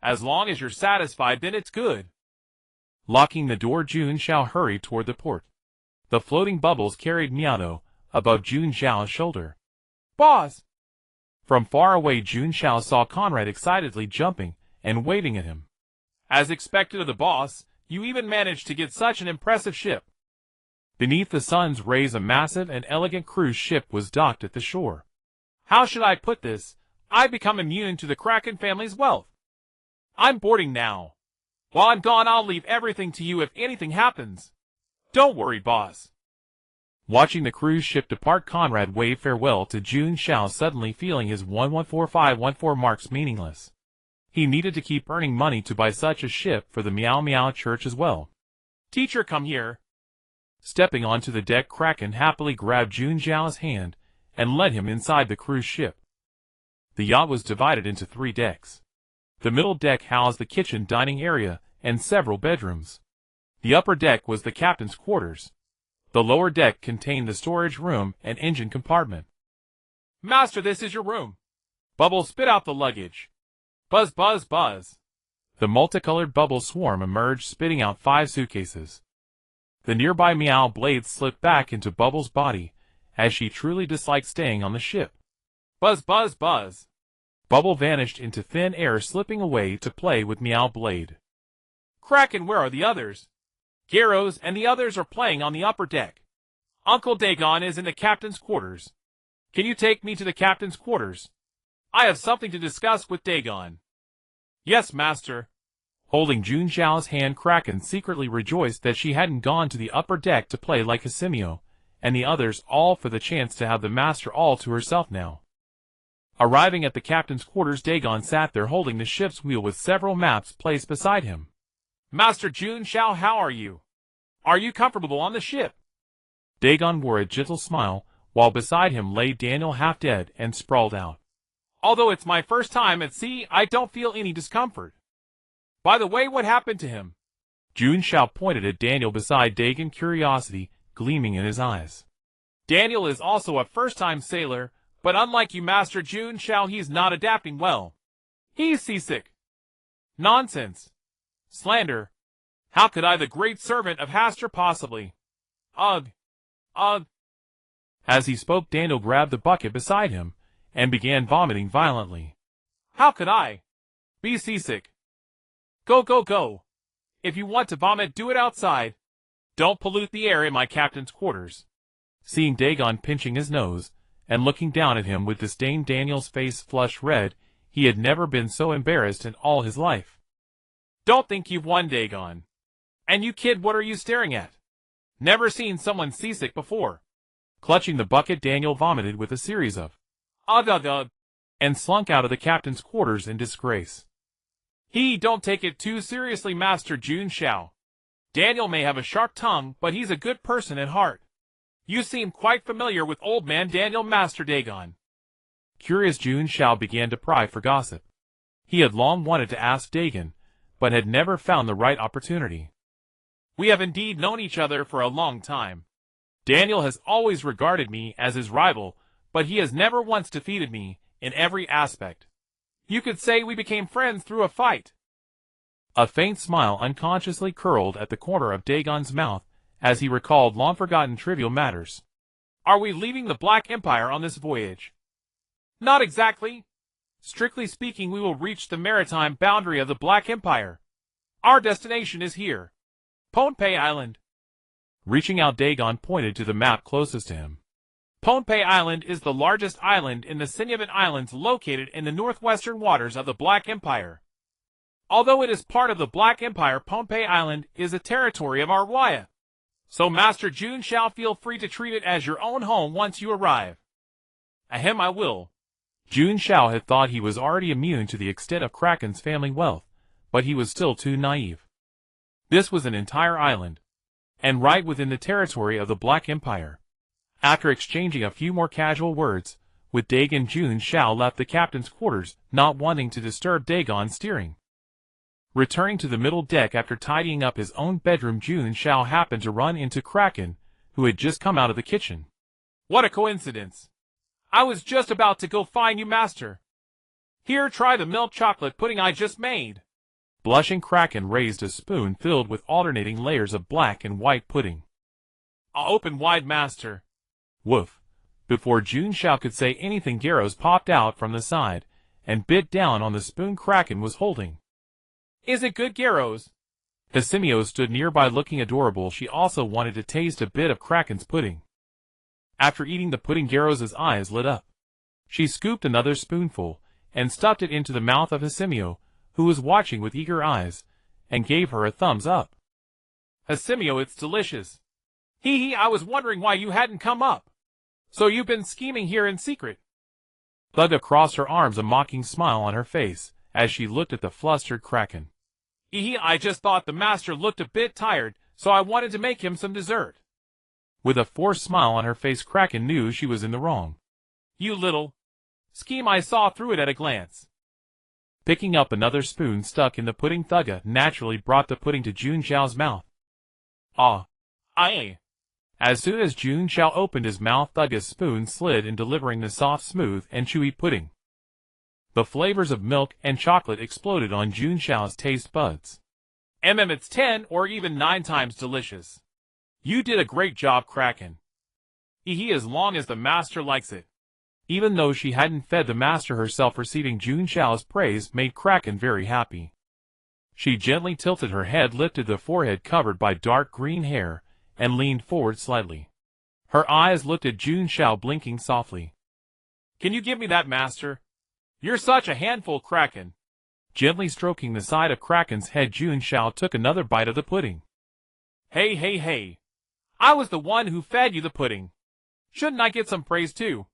Speaker 2: As long as you're satisfied, then it's good.
Speaker 1: Locking the door, Jun Xiao hurried toward the port. The floating bubbles carried Meowdow above Jun Xiao's shoulder.
Speaker 2: Boss!
Speaker 1: From far away, Jun Xiao saw Conrad excitedly jumping and waving at him.
Speaker 2: As expected of the boss, you even managed to get such an impressive ship.
Speaker 1: Beneath the sun's rays, a massive and elegant cruise ship was docked at the shore.
Speaker 2: How should I put this? I've become immune to the Kraken family's wealth. I'm boarding now. While I'm gone, I'll leave everything to you if anything happens. Don't worry, boss.
Speaker 1: Watching the cruise ship depart, Conrad waved farewell to Jun Xiao, suddenly feeling his 114514 marks meaningless. He needed to keep earning money to buy such a ship for the Meow Meow Church as well.
Speaker 2: Teacher, come here.
Speaker 1: Stepping onto the deck, Kraken happily grabbed Jun Xiao's hand and led him inside the cruise ship. The yacht was divided into 3 decks. The middle deck housed the kitchen dining area and several bedrooms. The upper deck was the captain's quarters. The lower deck contained the storage room and engine compartment.
Speaker 2: Master, this is your room. Bubbles, spit out the luggage. Buzz, buzz, buzz.
Speaker 1: The multicolored bubble swarm emerged, spitting out 5 suitcases. The nearby meow blades slipped back into Bubble's body, as she truly disliked staying on the ship.
Speaker 2: Buzz, buzz, buzz.
Speaker 1: Bubble vanished into thin air, slipping away to play with Meow Blade.
Speaker 2: Kraken, where are the others? Gyros and the others are playing on the upper deck. Uncle Dagon is in the captain's quarters. Can you take me to the captain's quarters? I have something to discuss with Dagon. Yes, master.
Speaker 1: Holding Jun Xiao's hand, Kraken secretly rejoiced that she hadn't gone to the upper deck to play like Hisimio, and the others all for the chance to have the master all to herself now. Arriving at the captain's quarters, Dagon sat there holding the ship's wheel with several maps placed beside him.
Speaker 2: Master Jun Xiao, how are you? Are you comfortable on the ship?
Speaker 1: Dagon wore a gentle smile, while beside him lay Daniel, half dead and sprawled out.
Speaker 2: Although it's my first time at sea, I don't feel any discomfort. By the way, what happened to him?
Speaker 1: Jun Xiao pointed at Daniel beside Dagon, curiosity gleaming in his eyes.
Speaker 2: Daniel is also a first-time sailor, but unlike you, Master Jun Xiao, he's not adapting well. He's seasick. Nonsense. Slander. How could I, the great servant of Hastur, possibly? Ugh. Ugh.
Speaker 1: As he spoke, Daniel grabbed the bucket beside him and began vomiting violently.
Speaker 2: How could I be seasick? Go, go, go. If you want to vomit, do it outside. Don't pollute the air in my captain's quarters.
Speaker 1: Seeing Dagon pinching his nose and looking down at him with disdain, Daniel's face flushed red. He had never been so embarrassed in all his life.
Speaker 2: Don't think you've won, Dagon. And you, kid, what are you staring at? Never seen someone seasick before.
Speaker 1: Clutching the bucket, Daniel vomited with a series of
Speaker 2: ugh,
Speaker 1: and slunk out of the captain's quarters in disgrace.
Speaker 2: Don't take it too seriously, Master Jun Xiao. Daniel may have a sharp tongue, but he's a good person at heart. You seem quite familiar with old man Daniel, Master Dagon.
Speaker 1: Curious, Jun Xiao began to pry for gossip. He had long wanted to ask Dagon, but had never found the right opportunity.
Speaker 2: We have indeed known each other for a long time. Daniel has always regarded me as his rival, but he has never once defeated me in every aspect. You could say we became friends through a fight.
Speaker 1: A faint smile unconsciously curled at the corner of Dagon's mouth as he recalled long-forgotten trivial matters.
Speaker 2: Are we leaving the Black Empire on this voyage? Not exactly. Strictly speaking, we will reach the maritime boundary of the Black Empire. Our destination is here. Pohnpei Island.
Speaker 1: Reaching out, Dagon pointed to the map closest to him.
Speaker 2: Pohnpei Island is the largest island in the Sinyavin Islands, located in the northwestern waters of the Black Empire. Although it is part of the Black Empire, Pohnpei Island is a territory of our Waya. So Master Jun Xiao, feel free to treat it as your own home once you arrive. Ahem, I will.
Speaker 1: Jun Xiao had thought he was already immune to the extent of Kraken's family wealth, but he was still too naive. This was an entire island, and right within the territory of the Black Empire. After exchanging a few more casual words with Dagon, Jun Xiao left the captain's quarters, not wanting to disturb Dagon's steering. Returning to the middle deck after tidying up his own bedroom, Jun Xiao happened to run into Kraken, who had just come out of the kitchen.
Speaker 2: What a coincidence. I was just about to go find you, Master. Here, try the milk chocolate pudding I just made.
Speaker 1: Blushing, Kraken raised a spoon filled with alternating layers of black and white pudding.
Speaker 2: I'll open wide, Master.
Speaker 1: Woof. Before Jun Xiao could say anything, Gyros popped out from the side and bit down on the spoon Kraken was holding.
Speaker 2: Is it good, Gyros?
Speaker 1: Hisimio stood nearby looking adorable. She also wanted to taste a bit of Kraken's pudding. After eating the pudding, Gyros' eyes lit up. She scooped another spoonful and stuffed it into the mouth of Hisimio, who was watching with eager eyes, and gave her a thumbs up.
Speaker 2: Hisimio, it's delicious. I was wondering why you hadn't come up. So you've been scheming here in secret.
Speaker 1: Thugga crossed her arms, a mocking smile on her face, as she looked at the flustered Kraken.
Speaker 2: I just thought the master looked a bit tired, so I wanted to make him some dessert.
Speaker 1: With a forced smile on her face, Kraken knew she was in the wrong.
Speaker 2: You little scheme, I saw through it at a glance.
Speaker 1: Picking up another spoon stuck in the pudding, Thugga naturally brought the pudding to Jun Xiao's mouth.
Speaker 2: Ah. Aye.
Speaker 1: As soon as Jun Xiao opened his mouth, Thugga's spoon slid in, delivering the soft, smooth, and chewy pudding. The flavors of milk and chocolate exploded on Jun Xiao's taste buds.
Speaker 2: It's 10 or even 9 times delicious. You did a great job, Kraken. As long as the master likes it.
Speaker 1: Even though she hadn't fed the master herself, receiving Jun Xiao's praise made Kraken very happy. She gently tilted her head, lifted the forehead covered by dark green hair, and leaned forward slightly. Her eyes looked at Jun Xiao, blinking softly.
Speaker 2: Can you give me that, master? You're such a handful, Kraken.
Speaker 1: Gently stroking the side of Kraken's head, Jun Xiao took another bite of the pudding.
Speaker 2: Hey. I was the one who fed you the pudding. Shouldn't I get some praise too?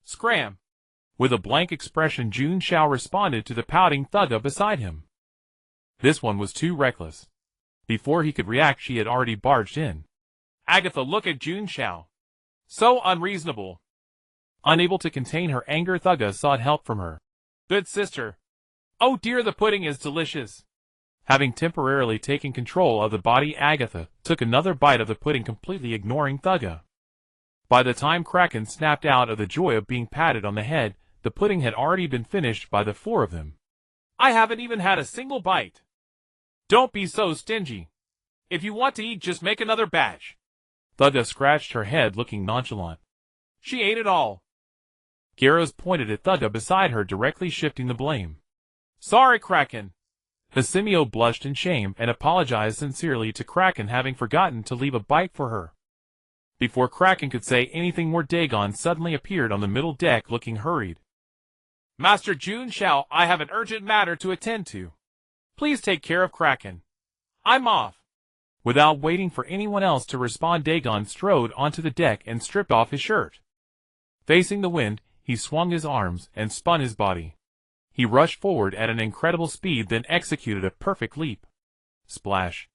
Speaker 2: Scram.
Speaker 1: With a blank expression, Jun Xiao responded to the pouting thugga beside him. This one was too reckless. Before he could react, she had already barged in.
Speaker 2: Agatha, look at Jun Xiao. So unreasonable.
Speaker 1: Unable to contain her anger, thugga sought help from her.
Speaker 2: Good sister. Oh dear, the pudding is delicious.
Speaker 1: Having temporarily taken control of the body, Agatha took another bite of the pudding, completely ignoring thugga. By the time Kraken snapped out of the joy of being patted on the head, the pudding had already been finished by the 4 of them.
Speaker 2: I haven't even had a single bite. Don't be so stingy. If you want to eat, just make another batch.
Speaker 1: Thugga scratched her head, looking nonchalant.
Speaker 2: She ate it all.
Speaker 1: Gyros pointed at Thugga beside her, directly shifting the blame.
Speaker 2: Sorry, Kraken.
Speaker 1: Hasimio blushed in shame and apologized sincerely to Kraken, having forgotten to leave a bite for her. Before Kraken could say anything more, Dagon suddenly appeared on the middle deck, looking hurried.
Speaker 2: Master Jun Xiao, I have an urgent matter to attend to. Please take care of Kraken. I'm off.
Speaker 1: Without waiting for anyone else to respond, Dagon strode onto the deck and stripped off his shirt. Facing the wind, he swung his arms and spun his body. He rushed forward at an incredible speed, then executed a perfect leap. Splash.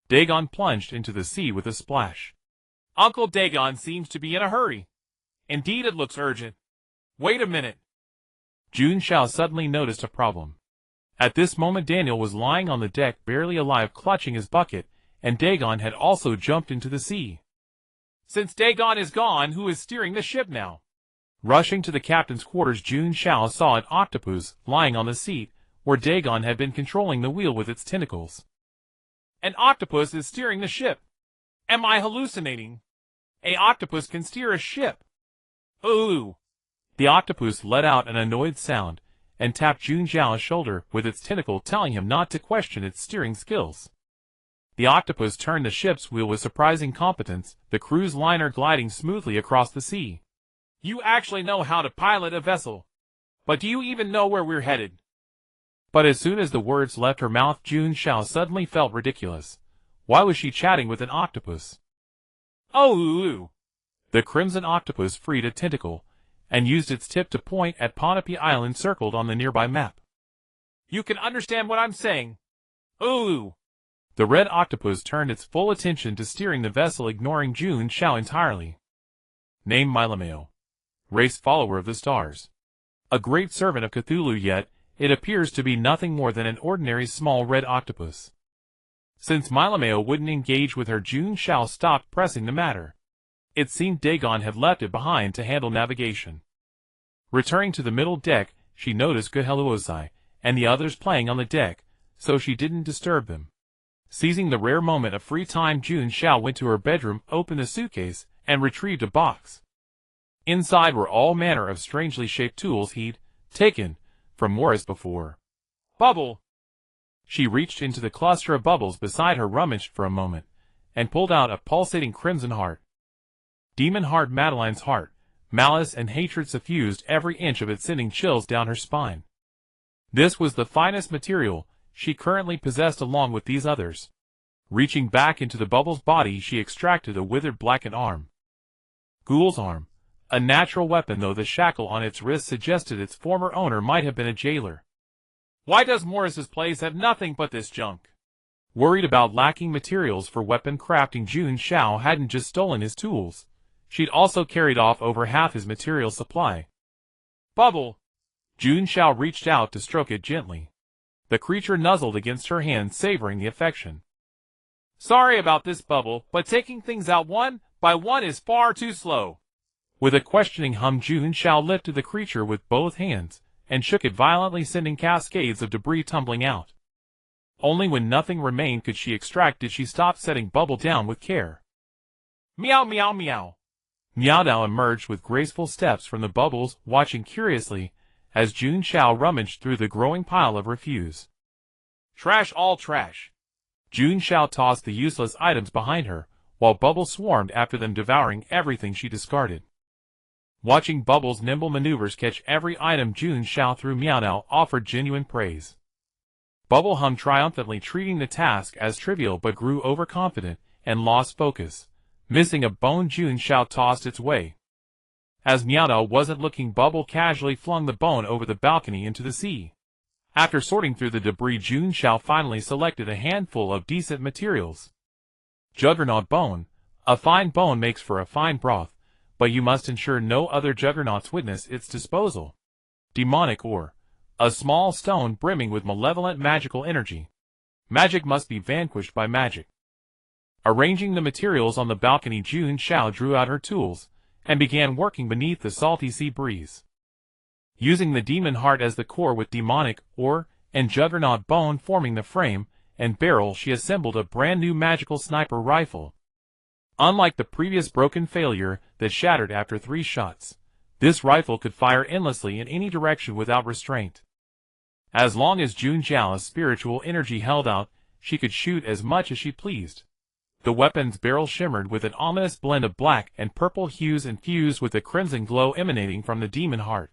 Speaker 1: Dagon plunged into the sea with a splash.
Speaker 2: Uncle Dagon seems to be in a hurry. Indeed, it looks urgent. Wait a minute.
Speaker 1: Jun Xiao suddenly noticed a problem. At this moment, Daniel was lying on the deck, barely alive, clutching his bucket, and Dagon had also jumped into the sea.
Speaker 2: Since Dagon is gone, who is steering the ship now?
Speaker 1: Rushing to the captain's quarters, Jun Xiao saw an octopus lying on the seat, where Dagon had been controlling the wheel with its tentacles.
Speaker 2: An octopus is steering the ship. Am I hallucinating? An octopus can steer a ship. Ooh.
Speaker 1: The octopus let out an annoyed sound, and tapped Jun Xiao's shoulder with its tentacle, telling him not to question its steering skills. The octopus turned the ship's wheel with surprising competence, the cruise liner gliding smoothly across the sea.
Speaker 2: You actually know how to pilot a vessel. But do you even know where we're headed?
Speaker 1: But as soon as the words left her mouth, Jun Xiao suddenly felt ridiculous. Why was she chatting with an octopus?
Speaker 2: Oh!
Speaker 1: The crimson octopus freed a tentacle, and used its tip to point at Ponape Island circled on the nearby map.
Speaker 2: You can understand what I'm saying. Ooh!
Speaker 1: The red octopus turned its full attention to steering the vessel, ignoring Jun Xiao entirely. Name Milameo. Race follower of the stars. A great servant of Cthulhu, yet it appears to be nothing more than an ordinary small red octopus. Since Milameo wouldn't engage with her, Jun Xiao stopped pressing the matter. It seemed Dagon had left it behind to handle navigation. Returning to the middle deck, she noticed Geheluosai and the others playing on the deck, so she didn't disturb them. Seizing the rare moment of free time, Jun Xiao went to her bedroom, opened the suitcase, and retrieved a box. Inside were all manner of strangely shaped tools he'd taken from Morris before.
Speaker 2: Bubble!
Speaker 1: She reached into the cluster of bubbles beside her, rummaged for a moment, and pulled out a pulsating crimson heart. Demon heart, Madeline's heart. Malice and hatred suffused every inch of it, sending chills down her spine. This was the finest material she currently possessed, along with these others. Reaching back into the bubble's body, she extracted a withered blackened arm. Ghoul's arm. A natural weapon, though the shackle on its wrist suggested its former owner might have been a jailer.
Speaker 2: Why does Morris's place have nothing but this junk?
Speaker 1: Worried about lacking materials for weapon crafting, Jun Xiao hadn't just stolen his tools. She'd also carried off over half his material supply.
Speaker 2: Bubble!
Speaker 1: Jun Xiao reached out to stroke it gently. The creature nuzzled against her hand, savoring the affection.
Speaker 2: Sorry about this, Bubble, but taking things out one by one is far too slow.
Speaker 1: With a questioning hum, Jun Xiao lifted the creature with both hands, and shook it violently, sending cascades of debris tumbling out. Only when nothing remained could she extract did she stop, setting Bubble down with care.
Speaker 2: Meow meow meow.
Speaker 1: Meowdow emerged with graceful steps from the bubbles, watching curiously as Jun Xiao rummaged through the growing pile of refuse.
Speaker 2: Trash, all trash.
Speaker 1: Jun Xiao tossed the useless items behind her, while Bubble swarmed after them, devouring everything she discarded. Watching Bubble's nimble maneuvers catch every item Jun Xiao threw, Meowdow offered genuine praise. Bubble hummed triumphantly, treating the task as trivial, but grew overconfident and lost focus, missing a bone Jun Xiao tossed its way. As Meowdow wasn't looking, Bubble casually flung the bone over the balcony into the sea. After sorting through the debris, Jun Xiao finally selected a handful of decent materials. Juggernaut bone. A fine bone makes for a fine broth, but you must ensure no other juggernauts witness its disposal. Demonic ore. A small stone brimming with malevolent magical energy. Magic must be vanquished by magic. Arranging the materials on the balcony, Jun Xiao drew out her tools and began working beneath the salty sea breeze. Using the demon heart as the core, with demonic ore and juggernaut bone forming the frame and barrel, she assembled a brand new magical sniper rifle. Unlike the previous broken failure that shattered after 3 shots, this rifle could fire endlessly in any direction without restraint. As long as Jun Xiao's spiritual energy held out, she could shoot as much as she pleased. The weapon's barrel shimmered with an ominous blend of black and purple hues, infused with a crimson glow emanating from the demon heart.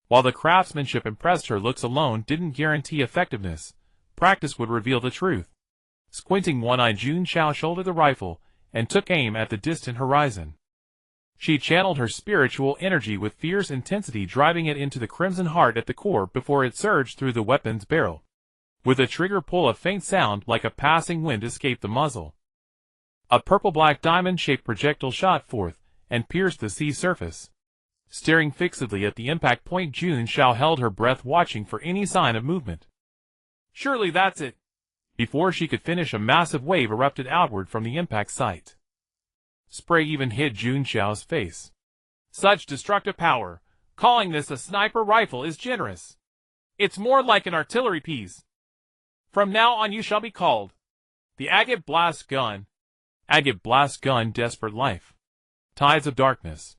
Speaker 1: While the craftsmanship impressed her, looks alone didn't guarantee effectiveness. Practice would reveal the truth. Squinting one eye, Jun Xiao shouldered the rifle and took aim at the distant horizon. She channeled her spiritual energy with fierce intensity, driving it into the crimson heart at the core before it surged through the weapon's barrel. With a trigger pull, a faint sound like a passing wind escaped the muzzle. A purple-black diamond-shaped projectile shot forth and pierced the sea surface. Staring fixedly at the impact point, Jun Xiao held her breath, watching for any sign of movement.
Speaker 2: Surely that's it.
Speaker 1: Before she could finish, a massive wave erupted outward from the impact site. Spray even hit Jun Xiao's face.
Speaker 2: Such destructive power. Calling this a sniper rifle is generous. It's more like an artillery piece. From now on you shall be called the Agate Blast Gun.
Speaker 1: Agate Blast Gun. Desperate life. Tides of darkness.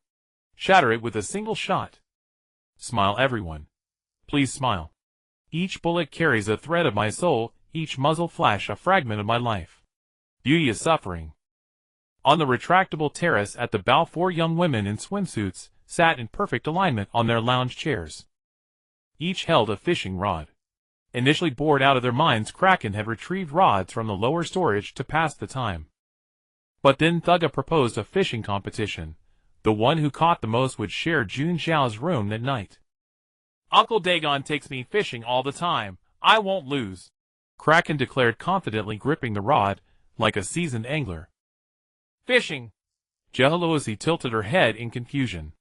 Speaker 1: Shatter it with a single shot. Smile, everyone. Please smile. Each bullet carries a thread of my soul, each muzzle flash a fragment of my life. Beauty is suffering. On the retractable terrace at the bow, 4 young women in swimsuits sat in perfect alignment on their lounge chairs. Each held a fishing rod. Initially bored out of their minds, Kraken had retrieved rods from the lower storage to pass the time. But then Thugga proposed a fishing competition. The one who caught the most would share Jun Xiao's room that night.
Speaker 2: Uncle Dagon takes me fishing all the time. I won't lose,
Speaker 1: Kraken declared confidently, gripping the rod like a seasoned angler.
Speaker 2: Fishing.
Speaker 1: Jehaluosi tilted her head in confusion.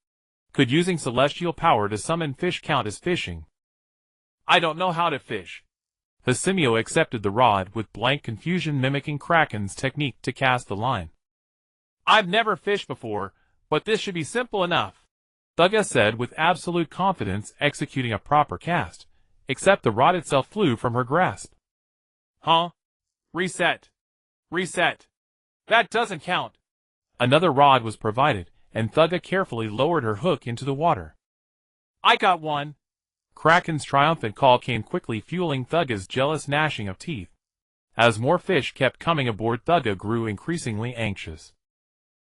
Speaker 1: Could using celestial power to summon fish count as fishing?
Speaker 2: I don't know how to fish.
Speaker 1: Hasimio accepted the rod with blank confusion, mimicking Kraken's technique to cast the line.
Speaker 2: I've never fished before, but this should be simple enough,
Speaker 1: Thugga said with absolute confidence, executing a proper cast, except the rod itself flew from her grasp.
Speaker 2: Huh? Reset. Reset. That doesn't count.
Speaker 1: Another rod was provided, and Thugga carefully lowered her hook into the water.
Speaker 2: I got one.
Speaker 1: Kraken's triumphant call came quickly, fueling Thugga's jealous gnashing of teeth. As more fish kept coming aboard, Thugga grew increasingly anxious.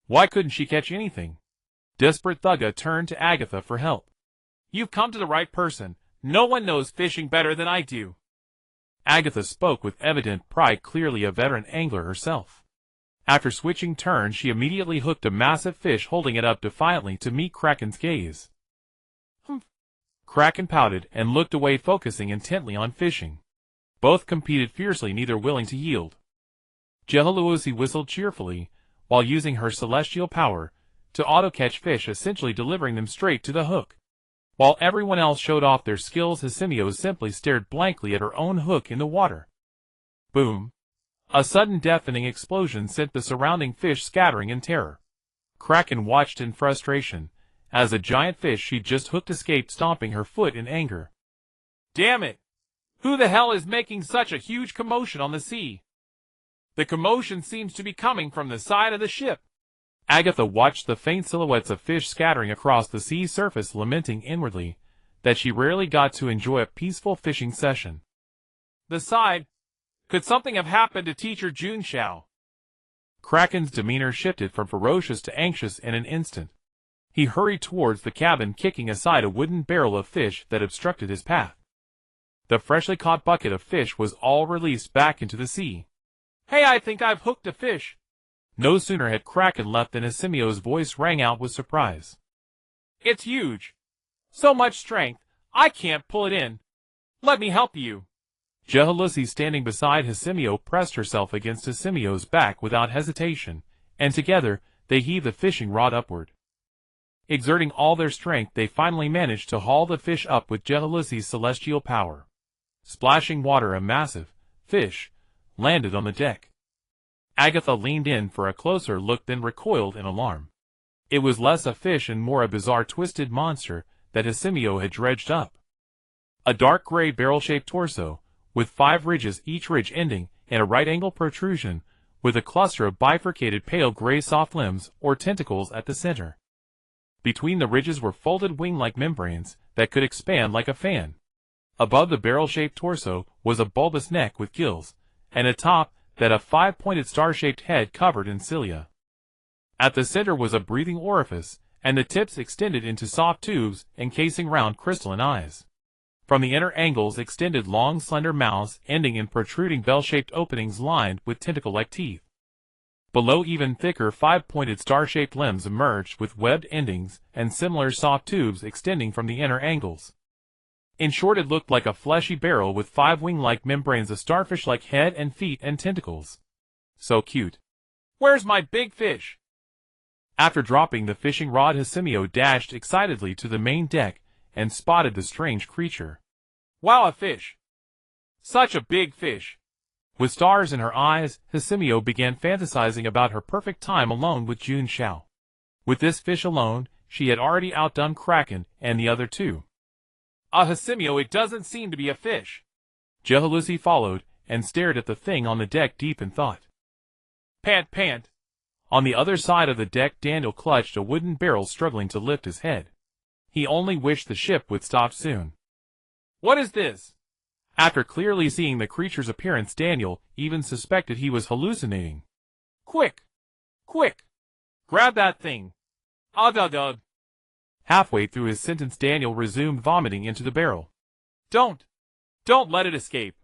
Speaker 1: Why couldn't she catch anything? Desperate, Thugga turned to Agatha for help.
Speaker 2: You've come to the right person. No one knows fishing better than I do.
Speaker 1: Agatha spoke with evident pride, clearly a veteran angler herself. After switching turns, she immediately hooked a massive fish, holding it up defiantly to meet Kraken's gaze. Kraken pouted and looked away, focusing intently on fishing. Both competed fiercely, neither willing to yield. Jehaluosi whistled cheerfully, while using her celestial power to auto-catch fish, essentially delivering them straight to the hook. While everyone else showed off their skills, Hasimio simply stared blankly at her own hook in the water. Boom! A sudden deafening explosion sent the surrounding fish scattering in terror. Kraken watched in frustration as a giant fish she'd just hooked escaped stomping her foot in anger.
Speaker 2: Damn it! Who the hell is making such a huge commotion on the sea? The commotion seems to be coming from the side of the ship.
Speaker 1: Agatha watched the faint silhouettes of fish scattering across the sea surface, lamenting inwardly that she rarely got to enjoy a peaceful fishing session.
Speaker 2: The side? Could something have happened to teacher Jun Xiao?
Speaker 1: Kraken's demeanor shifted from ferocious to anxious in an instant. He hurried towards the cabin, kicking aside a wooden barrel of fish that obstructed his path. The freshly caught bucket of fish was all released back into the sea.
Speaker 2: Hey, I think I've hooked a fish.
Speaker 1: No sooner had Kraken left than Hasimio's voice rang out with surprise.
Speaker 2: It's huge. So much strength, I can't pull it in. Let me help you.
Speaker 1: Jehalusi, standing beside Hasimio, pressed herself against Hasimio's back without hesitation, and together they heaved the fishing rod upward. Exerting all their strength, they finally managed to haul the fish up with Jehalusi's celestial power. Splashing water, a massive fish landed on the deck. Agatha leaned in for a closer look, then recoiled in alarm. It was less a fish and more a bizarre twisted monster that Hasimio had dredged up. A dark gray barrel-shaped torso, with 5 ridges, each ridge ending in a right-angle protrusion, with a cluster of bifurcated pale gray soft limbs or tentacles at the center. Between the ridges were folded wing-like membranes that could expand like a fan. Above the barrel-shaped torso was a bulbous neck with gills, and atop that a 5-pointed star-shaped head covered in cilia. At the center was a breathing orifice, and the tips extended into soft tubes encasing round crystalline eyes. From the inner angles extended long slender mouths ending in protruding bell-shaped openings lined with tentacle-like teeth. Below, even thicker 5-pointed star-shaped limbs emerged with webbed endings and similar soft tubes extending from the inner angles. In short, it looked like a fleshy barrel with 5 wing-like membranes, a starfish-like head and feet and tentacles. So cute.
Speaker 2: Where's my big fish?
Speaker 1: After dropping the fishing rod, Hasimio dashed excitedly to the main deck and spotted the strange creature.
Speaker 2: Wow, a fish! Such a big fish!
Speaker 1: With stars in her eyes, Hasimio began fantasizing about her perfect time alone with Jun Xiao. With this fish alone, she had already outdone Kraken and the other two.
Speaker 2: Hasimio, it doesn't seem to be a fish.
Speaker 1: Jehalusi followed and stared at the thing on the deck, deep in thought.
Speaker 2: Pant, pant.
Speaker 1: On the other side of the deck, Daniel clutched a wooden barrel, struggling to lift his head. He only wished the ship would stop soon.
Speaker 2: What is this?
Speaker 1: After clearly seeing the creature's appearance, Daniel even suspected he was hallucinating.
Speaker 2: Quick! Quick! Grab that thing! Ugh.
Speaker 1: Halfway through his sentence, Daniel resumed vomiting into the barrel.
Speaker 2: Don't let it escape.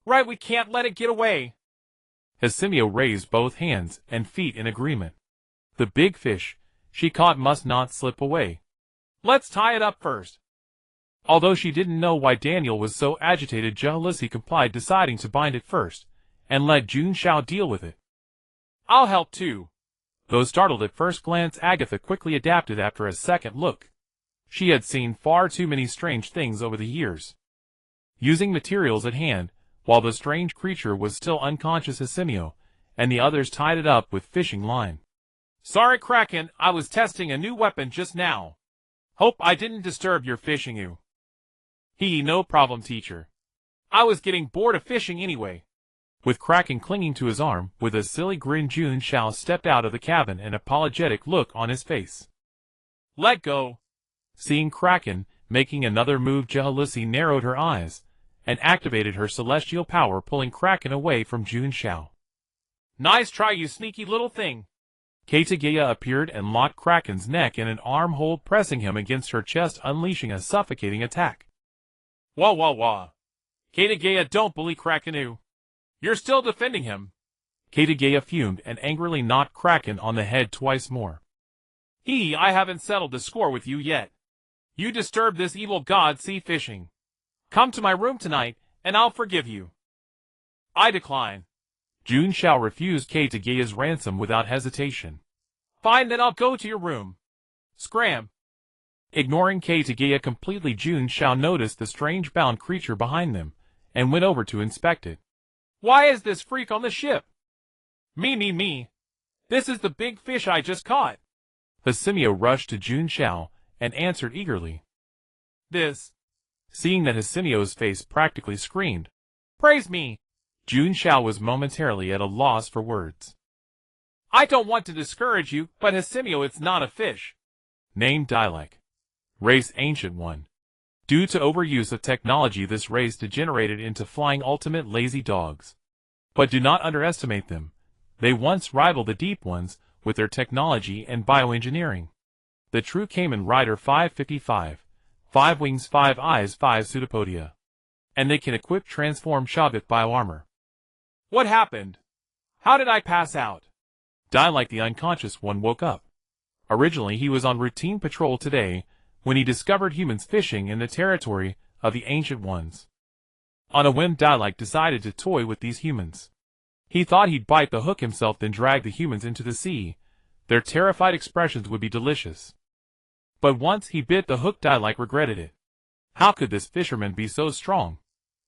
Speaker 2: Right, we can't let it get away.
Speaker 1: Hasimio raised both hands and feet in agreement. The big fish she caught must not slip away.
Speaker 2: Let's tie it up first.
Speaker 1: Although she didn't know why Daniel was so agitated, Jehalusi complied, deciding to bind it first and let Jun Xiao deal with it.
Speaker 2: I'll help too.
Speaker 1: Though startled at first glance, Agatha quickly adapted after a second look. She had seen far too many strange things over the years. Using materials at hand, while the strange creature was still unconscious, Hasimio and the others tied it up with fishing line.
Speaker 2: Sorry, Kraken, I was testing a new weapon just now. Hope I didn't disturb your fishing you.
Speaker 1: No problem, teacher.
Speaker 2: I was getting bored of fishing anyway.
Speaker 1: With Kraken clinging to his arm, with a silly grin, Jun Xiao stepped out of the cabin, an apologetic look on his face.
Speaker 2: Let go.
Speaker 1: Seeing Kraken making another move, Jehalusi narrowed her eyes and activated her celestial power, pulling Kraken away from Jun Xiao.
Speaker 2: Nice try, you sneaky little thing.
Speaker 1: Kategeya appeared and locked Kraken's neck in an arm hold, pressing him against her chest, unleashing a suffocating attack.
Speaker 2: Wah. Kategeya, don't bully Krakenu. You're still defending him.
Speaker 1: Kategeya fumed and angrily knocked Kraken on the head twice more.
Speaker 2: I haven't settled the score with you yet. You disturbed this evil god sea fishing. Come to my room tonight, and I'll forgive you. I decline.
Speaker 1: Jun Xiao refused Kategeya's ransom without hesitation.
Speaker 2: Fine, then I'll go to your room. Scram.
Speaker 1: Ignoring Kategeya completely, Jun Xiao noticed the strange bound creature behind them and went over to inspect it.
Speaker 2: Why is this freak on the ship? Me. This is the big fish I just caught.
Speaker 1: Hasimio rushed to Jun Xiao and answered eagerly.
Speaker 2: This.
Speaker 1: Seeing that Hisimio's face practically screamed,
Speaker 2: Praise me!
Speaker 1: Jun Xiao was momentarily at a loss for words.
Speaker 2: I don't want to discourage you, but Hisimio it's not a fish.
Speaker 1: Name Dialek. Race Ancient One. Due to overuse of technology, this race degenerated into flying ultimate lazy dogs. But do not underestimate them. They once rivaled the Deep Ones with their technology and bioengineering. The true Kamen Rider 555, 5 wings, 5 eyes, 5 pseudopodia. And they can equip transform Shavit bioarmor.
Speaker 2: What happened? How did I pass out?
Speaker 1: Dialek the unconscious one woke up. Originally he was on routine patrol today when he discovered humans fishing in the territory of the Ancient Ones. On a whim, Dialek decided to toy with these humans. He thought he'd bite the hook himself, then drag the humans into the sea. Their terrified expressions would be delicious. But once he bit the hook, Dialek regretted it. How could this fisherman be so strong?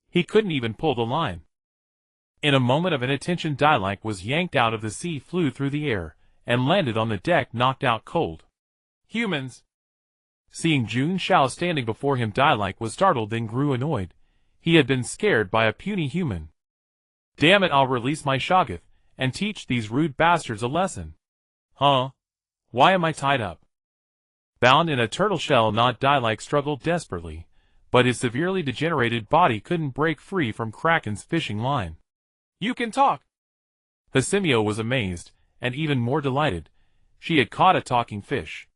Speaker 1: He couldn't even pull the line. In a moment of inattention, Dialek was yanked out of the sea, flew through the air, and landed on the deck, knocked out cold.
Speaker 2: Humans.
Speaker 1: Seeing Jun Xiao standing before him, Dialek was startled, then grew annoyed. He had been scared by a puny human. Damn it, I'll release my Shoggoth and teach these rude bastards a lesson. Huh? Why am I tied up? Bound in a turtle shell knot, Dialek struggled desperately, but his severely degenerated body couldn't break free from Kraken's fishing line.
Speaker 2: You can talk.
Speaker 1: Hisimio was amazed, and even more delighted. She had caught a talking fish.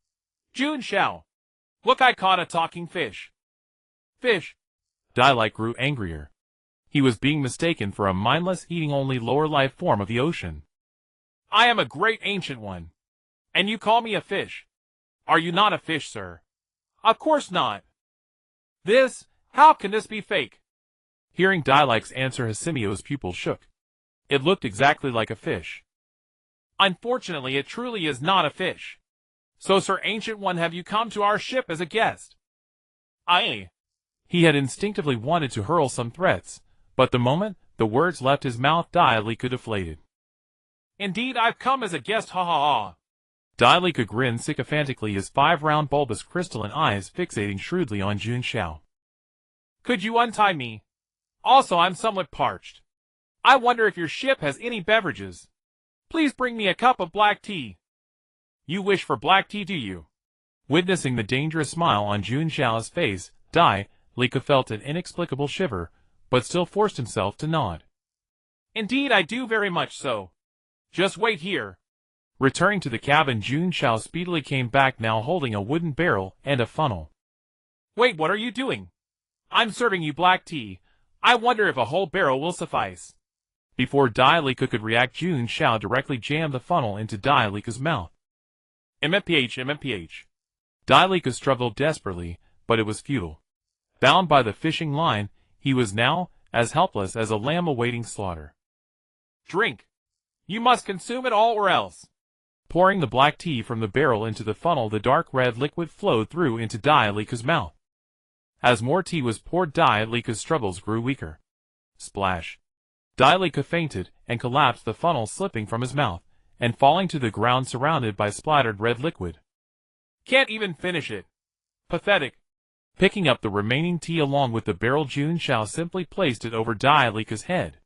Speaker 2: Jun Xiao. Look, I caught a talking fish. Fish.
Speaker 1: Dialek grew angrier. He was being mistaken for a mindless, eating-only lower life form of the ocean.
Speaker 2: I am a great ancient one. And you call me a fish. Are you not a fish, sir? Of course not. How can this be fake?
Speaker 1: Hearing Dialek's answer, Hisimio's pupils shook. It looked exactly like a fish.
Speaker 2: Unfortunately, it truly is not a fish. So, Sir Ancient One, have you come to our ship as a guest? Aye.
Speaker 1: He had instinctively wanted to hurl some threats, but the moment the words left his mouth, Dialek deflated.
Speaker 2: Indeed, I've come as a guest, ha ha ha.
Speaker 1: Dialek grinned sycophantically, his 5 round bulbous crystalline eyes fixating shrewdly on Jun Xiao.
Speaker 2: Could you untie me? Also, I'm somewhat parched. I wonder if your ship has any beverages. Please bring me a cup of black tea. You wish for black tea, do you?
Speaker 1: Witnessing the dangerous smile on Jun Xiao's face, Dialek felt an inexplicable shiver, but still forced himself to nod.
Speaker 2: Indeed, I do very much so. Just wait here.
Speaker 1: Returning to the cabin, Jun Xiao speedily came back, now holding a wooden barrel and a funnel.
Speaker 2: Wait, what are you doing? I'm serving you black tea. I wonder if a whole barrel will suffice.
Speaker 1: Before Dialek could react, Jun Xiao directly jammed the funnel into Dialek's mouth.
Speaker 2: MMPH.
Speaker 1: Dialek struggled desperately, but it was futile. Bound by the fishing line, he was now as helpless as a lamb awaiting slaughter.
Speaker 2: Drink. You must consume it all or else.
Speaker 1: Pouring the black tea from the barrel into the funnel, the dark red liquid flowed through into Dialek's mouth. As more tea was poured, Dialek's struggles grew weaker. Splash. Dialek fainted and collapsed, the funnel slipping from his mouth and falling to the ground, surrounded by splattered red liquid.
Speaker 2: Can't even finish it. Pathetic.
Speaker 1: Picking up the remaining tea along with the barrel, Jun Xiao simply placed it over Dialek's head.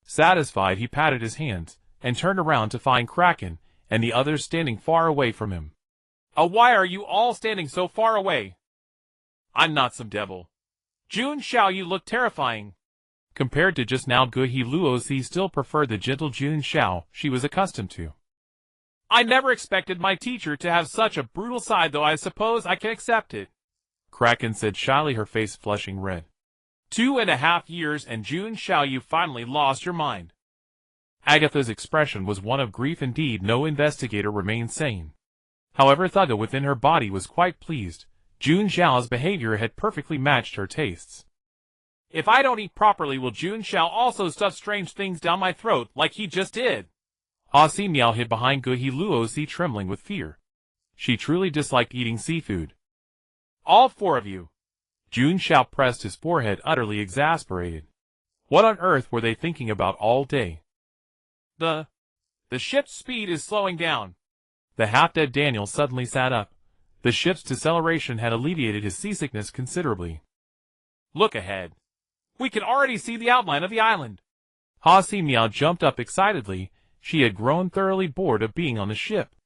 Speaker 1: Satisfied, he patted his hands and turned around to find Kraken and the others standing far away from him.
Speaker 2: Why are you all standing so far away? I'm not some devil. Jun Xiao, you look terrifying.
Speaker 1: Compared to just now, Guhi Luozi still preferred the gentle Jun Xiao she was accustomed to.
Speaker 2: I never expected my teacher to have such a brutal side, though I suppose I can accept it.
Speaker 1: Kraken said shyly, her face flushing red.
Speaker 2: 2.5 years and Jun Xiao, you finally lost your mind.
Speaker 1: Agatha's expression was one of grief indeed. No investigator remained sane. However, Thugga within her body was quite pleased. Jun Xiao's behavior had perfectly matched her tastes.
Speaker 2: If I don't eat properly, will Jun Xiao also stuff strange things down my throat like he just did?
Speaker 1: Aussie Meow hid behind Guhi Luozi, trembling with fear. She truly disliked eating seafood.
Speaker 2: All 4 of you.
Speaker 1: Jun Xiao pressed his forehead, utterly exasperated. What on earth were they thinking about all day?
Speaker 2: The ship's speed is slowing down.
Speaker 1: The half-dead Daniel suddenly sat up. The ship's deceleration had alleviated his seasickness considerably.
Speaker 2: Look ahead. We can already see the outline of the island.
Speaker 1: Ha-Si Miao jumped up excitedly. She had grown thoroughly bored of being on the ship.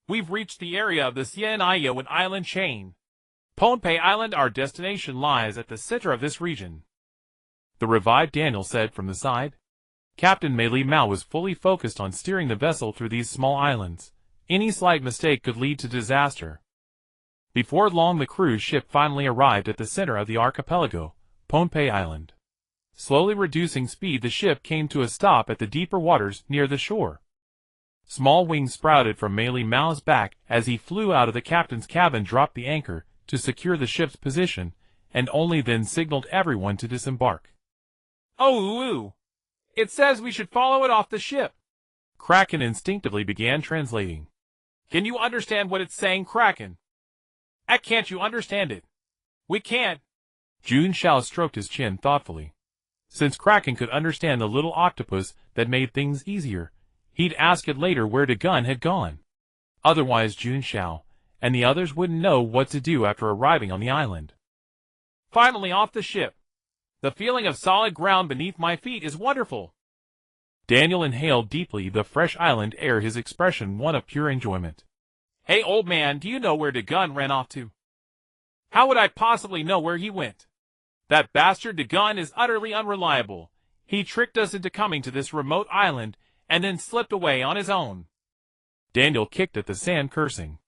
Speaker 2: We've reached the area of the Xian Island chain. Pohnpei Island, our destination, lies at the center of this region.
Speaker 1: The revived Daniel said from the side. Captain Mei Li Mao was fully focused on steering the vessel through these small islands. Any slight mistake could lead to disaster. Before long, the cruise ship finally arrived at the center of the archipelago, Pohnpei Island. Slowly reducing speed, the ship came to a stop at the deeper waters near the shore. Small wings sprouted from Mei Li Mao's back as he flew out of the captain's cabin, dropped the anchor to secure the ship's position, and only then signaled everyone to disembark.
Speaker 2: Oh, it says we should follow it off the ship.
Speaker 1: Kraken instinctively began translating.
Speaker 2: Can you understand what it's saying, Kraken? Can't you understand it? We can't.
Speaker 1: Jun Xiao stroked his chin thoughtfully. Since Kraken could understand the little octopus that made things easier, he'd ask it later where Dagon had gone. Otherwise Jun Xiao and the others wouldn't know what to do after arriving on the island.
Speaker 2: Finally off the ship. The feeling of solid ground beneath my feet is wonderful.
Speaker 1: Daniel inhaled deeply the fresh island air, his expression one of pure enjoyment.
Speaker 2: Hey, old man, do you know where Dagon ran off to? How would I possibly know where he went? That bastard Dagon is utterly unreliable. He tricked us into coming to this remote island and then slipped away on his own.
Speaker 1: Daniel kicked at the sand, cursing.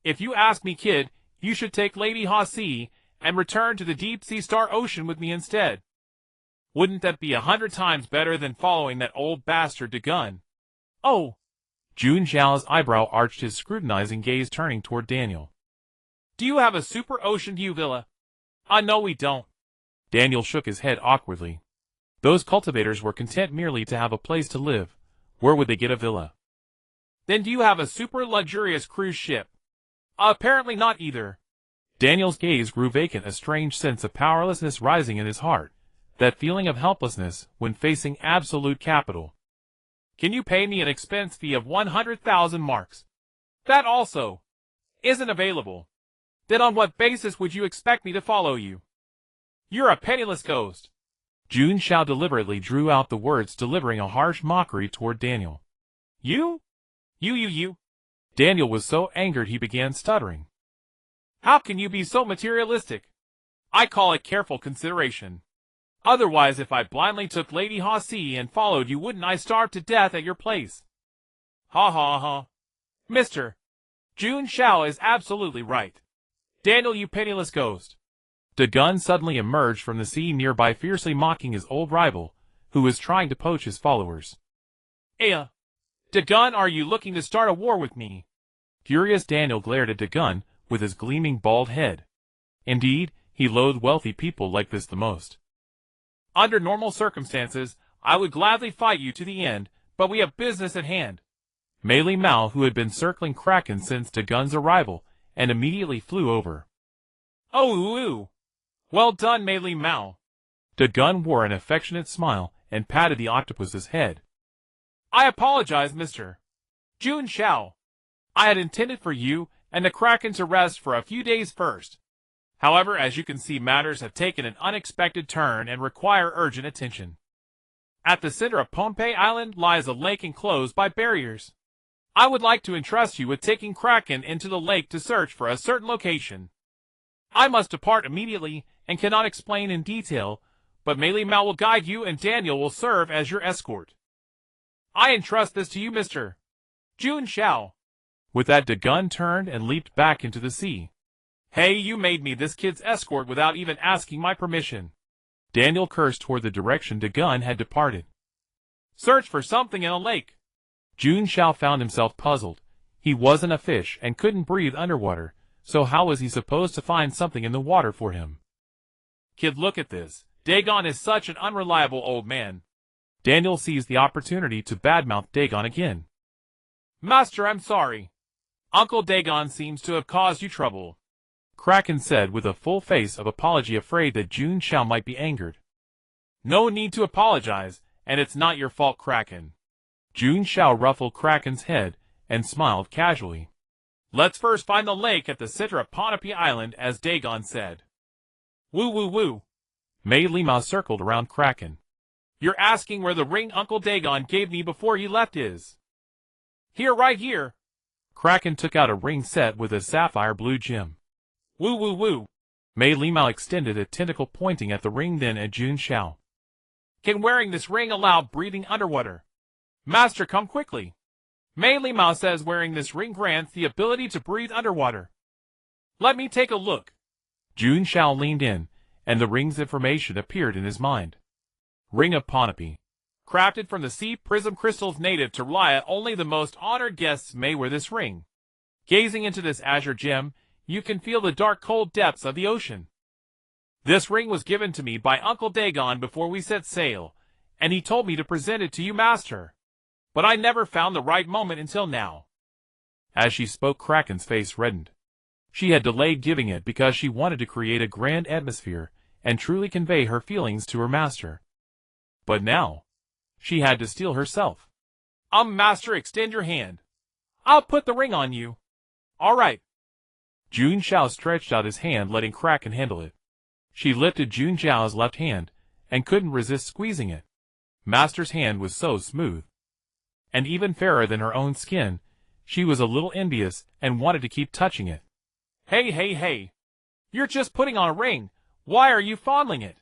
Speaker 2: If you ask me, kid, you should take Lady Ha-Si and return to the deep-sea Star Ocean with me instead. Wouldn't that be 100 times better than following that old bastard Dagon? Oh!
Speaker 1: Jun Xiao's eyebrow arched, his scrutinizing gaze turning toward Daniel.
Speaker 2: Do you have a super ocean view villa? No, we don't.
Speaker 1: Daniel shook his head awkwardly. Those cultivators were content merely to have a place to live. Where would they get a villa?
Speaker 2: Then do you have a super luxurious cruise ship? Apparently not either.
Speaker 1: Daniel's gaze grew vacant, a strange sense of powerlessness rising in his heart. That feeling of helplessness when facing absolute capital.
Speaker 2: Can you pay me an expense fee of 100,000 marks? That also isn't available. Then on what basis would you expect me to follow you? You're a penniless ghost.
Speaker 1: Jun Xiao deliberately drew out the words, delivering a harsh mockery toward Daniel.
Speaker 2: You?
Speaker 1: Daniel was so angered he began stuttering.
Speaker 2: How can you be so materialistic? I call it careful consideration. Otherwise, if I blindly took Lady Ha-Si and followed you, wouldn't I starve to death at your place? Ha ha ha. Mister, Jun Xiao is absolutely right. Daniel, you penniless ghost.
Speaker 1: Dagon suddenly emerged from the sea nearby, fiercely mocking his old rival, who was trying to poach his followers.
Speaker 2: Dagon, are you looking to start a war with me?
Speaker 1: Furious, Daniel glared at Dagon with his gleaming bald head. Indeed, he loathed wealthy people like this the most.
Speaker 2: Under normal circumstances, I would gladly fight you to the end, but we have business at hand.
Speaker 1: Mei Li Mao, who had been circling Kraken since Dagon's arrival, and immediately flew over.
Speaker 2: Oh, well done, Mei Li Mao.
Speaker 1: Dagon wore an affectionate smile and patted the octopus's head.
Speaker 2: I apologize, Mr. Jun Xiao. I had intended for you and the Kraken to rest for a few days first. However, as you can see, matters have taken an unexpected turn and require urgent attention. At the center of Pohnpei Island lies a lake enclosed by barriers. I would like to entrust you with taking Kraken into the lake to search for a certain location. I must depart immediately and cannot explain in detail, but Mei Li Mao will guide you and Daniel will serve as your escort. I entrust this to you, Mr. Jun Xiao.
Speaker 1: With that, Dagon turned and leaped back into the sea.
Speaker 2: Hey, you made me this kid's escort without even asking my permission.
Speaker 1: Daniel cursed toward the direction Dagon had departed.
Speaker 2: Search for something in a lake.
Speaker 1: Jun Xiao found himself puzzled. He wasn't a fish and couldn't breathe underwater, so how was he supposed to find something in the water for him?
Speaker 2: Kid, look at this. Dagon is such an unreliable old man.
Speaker 1: Daniel seized the opportunity to badmouth Dagon again.
Speaker 2: Master, I'm sorry. Uncle Dagon seems to have caused you trouble.
Speaker 1: Kraken said with a full face of apology, afraid that Jun Xiao might be angered.
Speaker 2: No need to apologize, and it's not your fault, Kraken.
Speaker 1: Jun Xiao ruffled Kraken's head and smiled casually.
Speaker 2: Let's first find the lake at the center of Ponape Island, as Dagon said. Woo woo woo.
Speaker 1: Mei Lima circled around Kraken.
Speaker 2: You're asking where the ring Uncle Dagon gave me before he left is. Here, right here.
Speaker 1: Kraken took out a ring set with a sapphire blue gem.
Speaker 2: Woo woo woo.
Speaker 1: Mei Lima extended a tentacle pointing at the ring, then at Jun Xiao.
Speaker 2: Can wearing this ring allow breathing underwater? Master, come quickly. Mei Lima says wearing this ring grants the ability to breathe underwater. Let me take a look.
Speaker 1: Jun Xiao leaned in, and the ring's information appeared in his mind. Ring of Ponape.
Speaker 2: Crafted from the sea prism crystals native to Raya, only the most honored guests may wear this ring. Gazing into this azure gem, you can feel the dark cold depths of the ocean. This ring was given to me by Uncle Dagon before we set sail, and he told me to present it to you, Master. But I never found the right moment until now.
Speaker 1: As she spoke, Kraken's face reddened. She had delayed giving it because she wanted to create a grand atmosphere and truly convey her feelings to her master. But now, she had to steel herself.
Speaker 2: Master, extend your hand. I'll put the ring on you. All right.
Speaker 1: Jun Xiao stretched out his hand, letting Kraken handle it. She lifted Jun Xiao's left hand and couldn't resist squeezing it. Master's hand was so smooth. And even fairer than her own skin, she was a little envious and wanted to keep touching it.
Speaker 2: Hey, hey, hey. You're just putting on a ring. Why are you fondling it?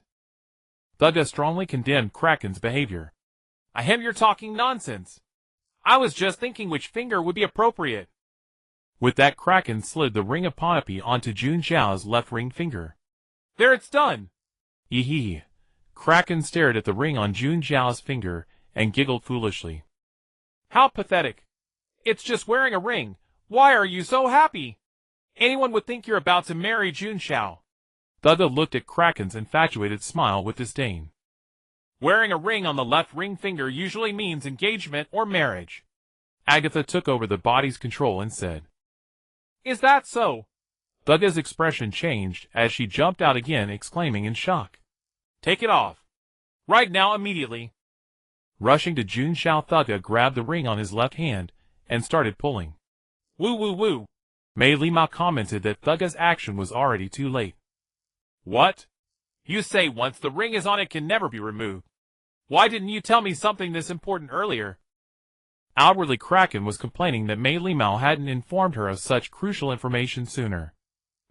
Speaker 1: Thugga strongly condemned Kraken's behavior.
Speaker 2: Ahem, you're talking nonsense. I was just thinking which finger would be appropriate.
Speaker 1: With that, Kraken slid the ring of Ponape onto Jun Xiao's left ring finger.
Speaker 2: There, it's done.
Speaker 1: Hee. Kraken stared at the ring on Jun Xiao's finger and giggled foolishly.
Speaker 2: How pathetic. It's just wearing a ring. Why are you so happy? Anyone would think you're about to marry Jun Xiao.
Speaker 1: Thugga looked at Kraken's infatuated smile with disdain.
Speaker 2: Wearing a ring on the left ring finger usually means engagement or marriage.
Speaker 1: Agatha took over the body's control and said.
Speaker 2: Is that so?
Speaker 1: Thugga's expression changed as she jumped out again, exclaiming in shock.
Speaker 2: Take it off. Right now, immediately.
Speaker 1: Rushing to Jun Xiao, Thugga grabbed the ring on his left hand and started pulling.
Speaker 2: Woo woo woo.
Speaker 1: Mei Lima commented that Thugga's action was already too late.
Speaker 2: What? You say once the ring is on it can never be removed. Why didn't you tell me something this important earlier?
Speaker 1: Outwardly, Kraken was complaining that Mei Lima hadn't informed her of such crucial information sooner.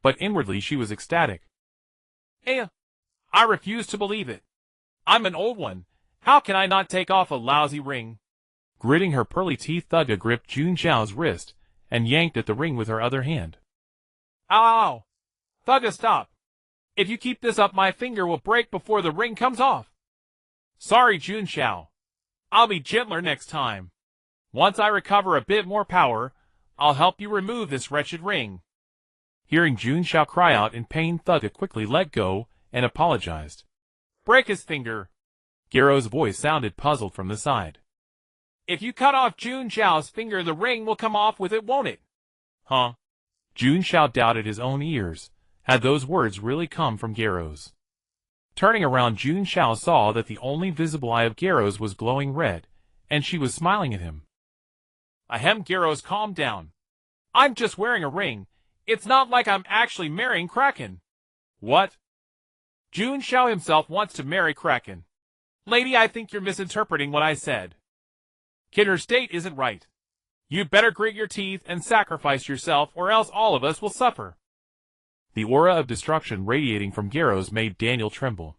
Speaker 1: But inwardly she was ecstatic.
Speaker 2: I refuse to believe it. I'm an old one. How can I not take off a lousy ring?
Speaker 1: Gritting her pearly teeth, Thugga gripped Jun Xiao's wrist and yanked at the ring with her other hand.
Speaker 2: Ow! Thugga, stop. If you keep this up, my finger will break before the ring comes off. Sorry, Jun Xiao. I'll be gentler next time. Once I recover a bit more power, I'll help you remove this wretched ring.
Speaker 1: Hearing Jun Xiao cry out in pain, Thugga quickly let go and apologized.
Speaker 2: Break his finger.
Speaker 1: Garo's voice sounded puzzled from the side.
Speaker 2: If you cut off Jun Xiao's finger, the ring will come off with it, won't it? Huh?
Speaker 1: Jun Xiao doubted his own ears. Had those words really come from Garo's? Turning around, Jun Xiao saw that the only visible eye of Garo's was glowing red, and she was smiling at him.
Speaker 2: Ahem, Garo's, calm down. I'm just wearing a ring. It's not like I'm actually marrying Kraken. What? Jun Xiao himself wants to marry Kraken. Lady, I think you're misinterpreting what I said. Kid, her state isn't right. You'd better grit your teeth and sacrifice yourself, or else all of us will suffer.
Speaker 1: The aura of destruction radiating from Garo's made Daniel tremble.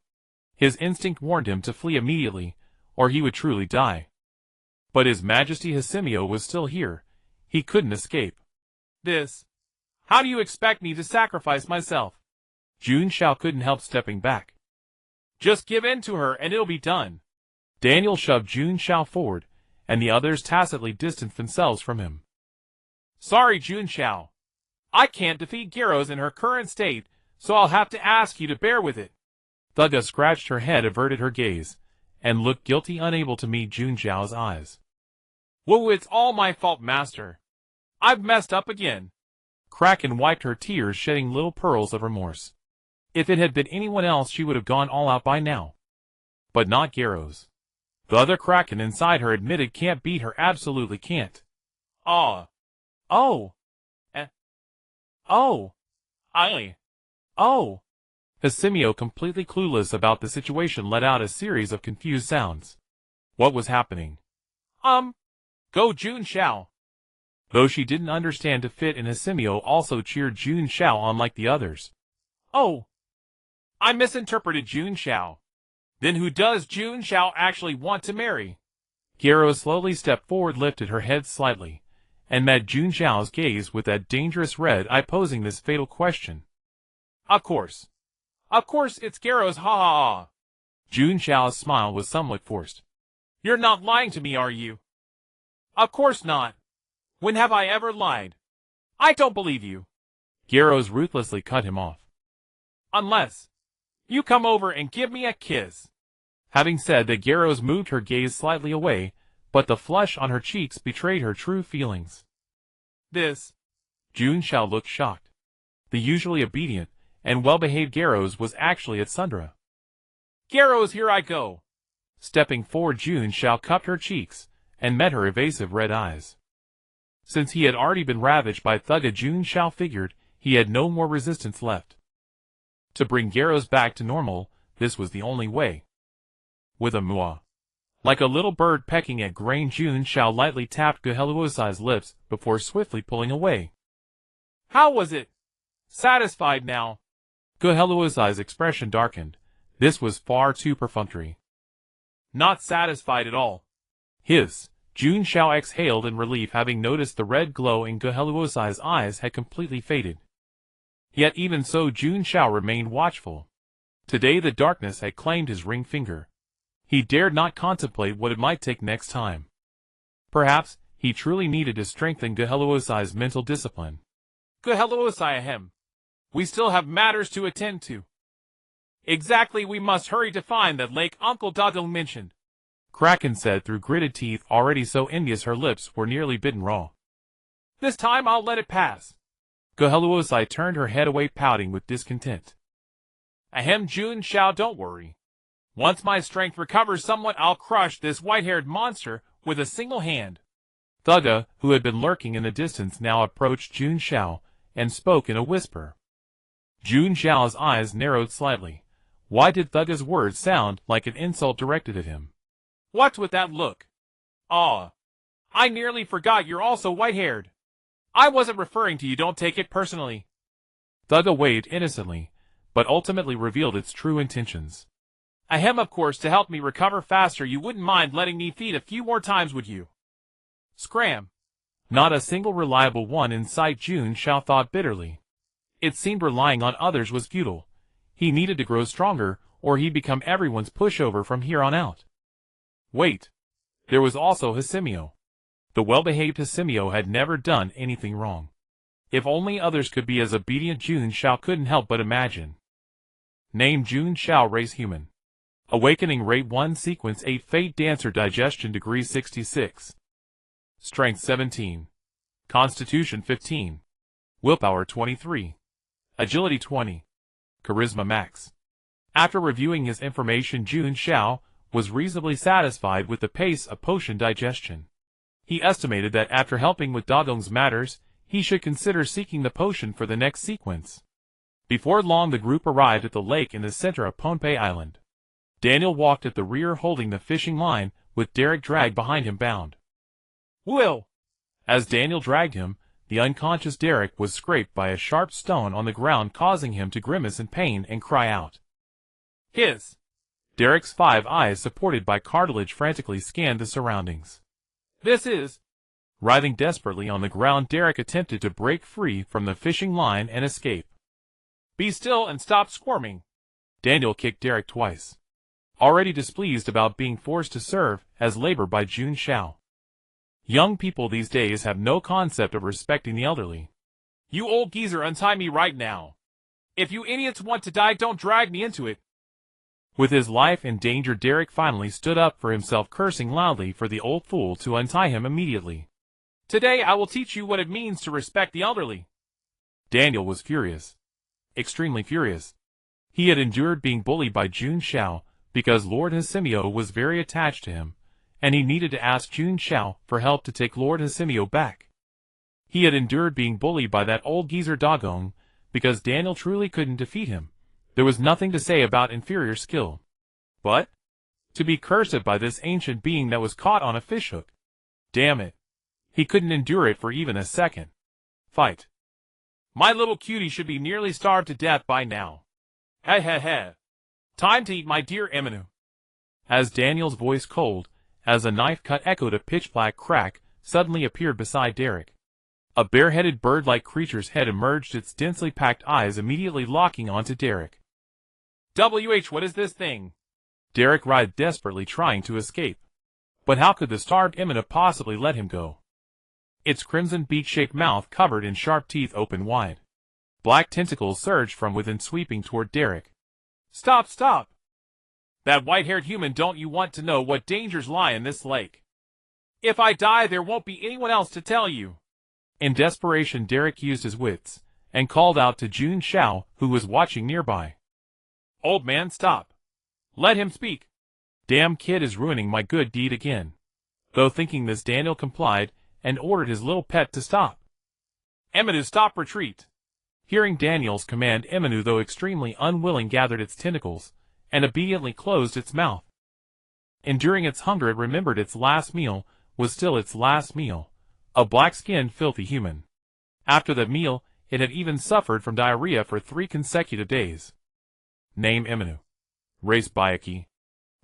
Speaker 1: His instinct warned him to flee immediately, or he would truly die. But His Majesty Hasimio was still here. He couldn't escape.
Speaker 2: How do you expect me to sacrifice myself?
Speaker 1: Jun Xiao couldn't help stepping back.
Speaker 2: Just give in to her and it'll be done.
Speaker 1: Daniel shoved Jun Xiao forward, and the others tacitly distanced themselves from him.
Speaker 2: Sorry, Jun Xiao. I can't defeat Garo's in her current state, so I'll have to ask you to bear with it.
Speaker 1: Thugga scratched her head, averted her gaze, and looked guilty, unable to meet Jun Xiao's eyes.
Speaker 2: Whoa, it's all my fault, Master. I've messed up again.
Speaker 1: Kraken wiped her tears, shedding little pearls of remorse. If it had been anyone else, she would have gone all out by now. But not Garo's. The other Kraken inside her admitted can't beat her, absolutely can't.
Speaker 2: Oh. Oh. Oh.
Speaker 1: Hisimio, completely clueless about the situation, let out a series of confused sounds. What was happening?
Speaker 2: Go Jun Xiao.
Speaker 1: Though she didn't understand to fit in, Hisimio also cheered Jun Xiao on like the others.
Speaker 2: Oh. I misinterpreted Jun Xiao. Then who does Jun Xiao actually want to marry?
Speaker 1: Gyaro slowly stepped forward, lifted her head slightly, and met Jun Xiao's gaze with that dangerous red eye, posing this fatal question.
Speaker 2: Of course. Of course it's Gyara's, ha ha ha.
Speaker 1: Jun Xiao's smile was somewhat forced.
Speaker 2: You're not lying to me, are you? Of course not. When have I ever lied? I don't believe you.
Speaker 1: Gyaro ruthlessly cut him off.
Speaker 2: Unless you come over and give me a kiss.
Speaker 1: Having said that, Gyaro moved her gaze slightly away, but the flush on her cheeks betrayed her true feelings.
Speaker 2: This.
Speaker 1: Jun Xiao looked shocked. The usually obedient and well-behaved Gyaro was actually at Sundra.
Speaker 2: Gyaro, here I go.
Speaker 1: Stepping forward, Jun Xiao cupped her cheeks and met her evasive red eyes. Since he had already been ravaged by Thugga, Jun Xiao figured he had no more resistance left. To bring Gyaro back to normal, this was the only way. With a muah. Like a little bird pecking at grain, Jun Xiao lightly tapped Geheluosai's lips before swiftly pulling away.
Speaker 2: How was it? Satisfied now?
Speaker 1: Geheluosai's expression darkened. This was far too perfunctory.
Speaker 2: Not satisfied at all.
Speaker 1: Jun Xiao exhaled in relief, having noticed the red glow in Geheluosai's eyes had completely faded. Yet even so, Jun Xiao remained watchful. Today the darkness had claimed his ring finger. He dared not contemplate what it might take next time. Perhaps he truly needed to strengthen Geheluosai's mental discipline.
Speaker 2: Geheluosai, ahem. We still have matters to attend to. Exactly, we must hurry to find that lake Uncle Dadong mentioned.
Speaker 1: Kraken said through gritted teeth, already so envious her lips were nearly bitten raw.
Speaker 2: This time I'll let it pass.
Speaker 1: Geheluosai turned her head away, pouting with discontent.
Speaker 2: Ahem, Jun Xiao, don't worry. Once my strength recovers somewhat, I'll crush this white-haired monster with a single hand.
Speaker 1: Thugga, who had been lurking in the distance, now approached Jun Xiao and spoke in a whisper. Jun Xiao's eyes narrowed slightly. Why did Thugga's words sound like an insult directed at him?
Speaker 2: What's with that look? Ah, I nearly forgot you're also white-haired. I wasn't referring to you, don't take it personally.
Speaker 1: Thugga waved innocently, but ultimately revealed its true intentions.
Speaker 2: Ahem, of course, to help me recover faster, you wouldn't mind letting me feed a few more times, would you? Scram.
Speaker 1: Not a single reliable one in sight, Jun Xiao thought bitterly. It seemed relying on others was futile. He needed to grow stronger, or he'd become everyone's pushover from here on out. Wait. There was also Hisimio. The well-behaved Hisimio had never done anything wrong. If only others could be as obedient, Jun Xiao couldn't help but imagine. Name Jun Xiao, race human. Awakening rate 1, sequence 8, Fate Dancer, digestion degree 66. Strength 17. Constitution 15. Willpower 23. Agility 20. Charisma max. After reviewing his information, Jun Xiao was reasonably satisfied with the pace of potion digestion. He estimated that after helping with Dadong's matters, he should consider seeking the potion for the next sequence. Before long, the group arrived at the lake in the center of Pohnpei Island. Daniel walked at the rear holding the fishing line, with Derek dragged behind him bound.
Speaker 2: Will!
Speaker 1: As Daniel dragged him, the unconscious Derek was scraped by a sharp stone on the ground, causing him to grimace in pain and cry out.
Speaker 2: Hiss!
Speaker 1: Derek's 5 eyes, supported by cartilage, frantically scanned the surroundings.
Speaker 2: This is...
Speaker 1: Writhing desperately on the ground, Derek attempted to break free from the fishing line and escape.
Speaker 2: Be still and stop squirming.
Speaker 1: Daniel kicked Derek twice. Already displeased about being forced to serve as labor by Jun Xiao. Young people these days have no concept of respecting the elderly.
Speaker 2: You old geezer, untie me right now. If you idiots want to die, don't drag me into it.
Speaker 1: With his life in danger, Derek finally stood up for himself, cursing loudly for the old fool to untie him immediately.
Speaker 2: Today I will teach you what it means to respect the elderly.
Speaker 1: Daniel was furious. Extremely furious. He had endured being bullied by Jun Xiao because Lord Hisimio was very attached to him, and he needed to ask Jun Xiao for help to take Lord Hisimio back. He had endured being bullied by that old geezer Dogong, because Daniel truly couldn't defeat him. There was nothing to say about inferior skill. But to be cursed by this ancient being that was caught on a fishhook. Damn it. He couldn't endure it for even a second. Fight.
Speaker 2: My little cutie should be nearly starved to death by now. Heh heh heh. Time to eat my dear Eminu.
Speaker 1: As Daniel's voice cold, as a knife cut echoed a pitch-black crack, suddenly appeared beside Derek. A bare-headed bird-like creature's head emerged, its densely packed eyes immediately locking onto Derek.
Speaker 2: What is this thing?
Speaker 1: Derek writhed desperately, trying to escape. But how could the starved Eminu possibly let him go? Its crimson beak-shaped mouth covered in sharp teeth opened wide. Black tentacles surged from within, sweeping toward Derek.
Speaker 2: Stop, stop! That white-haired human, don't you want to know what dangers lie in this lake? If I die, there won't be anyone else to tell you.
Speaker 1: In desperation, Derek used his wits, and called out to Jun Xiao, who was watching nearby.
Speaker 2: Old man, stop. Let him speak.
Speaker 1: Damn kid is ruining my good deed again. Though thinking this, Daniel complied, and ordered his little pet to stop.
Speaker 2: Eminu, stop, retreat.
Speaker 1: Hearing Daniel's command, Eminu, though extremely unwilling, gathered its tentacles, and obediently closed its mouth. Enduring its hunger, it remembered its last meal was still its last meal, a black-skinned, filthy human. After that meal, it had even suffered from diarrhea for 3 consecutive days. Name Eminu. Race Bayaki.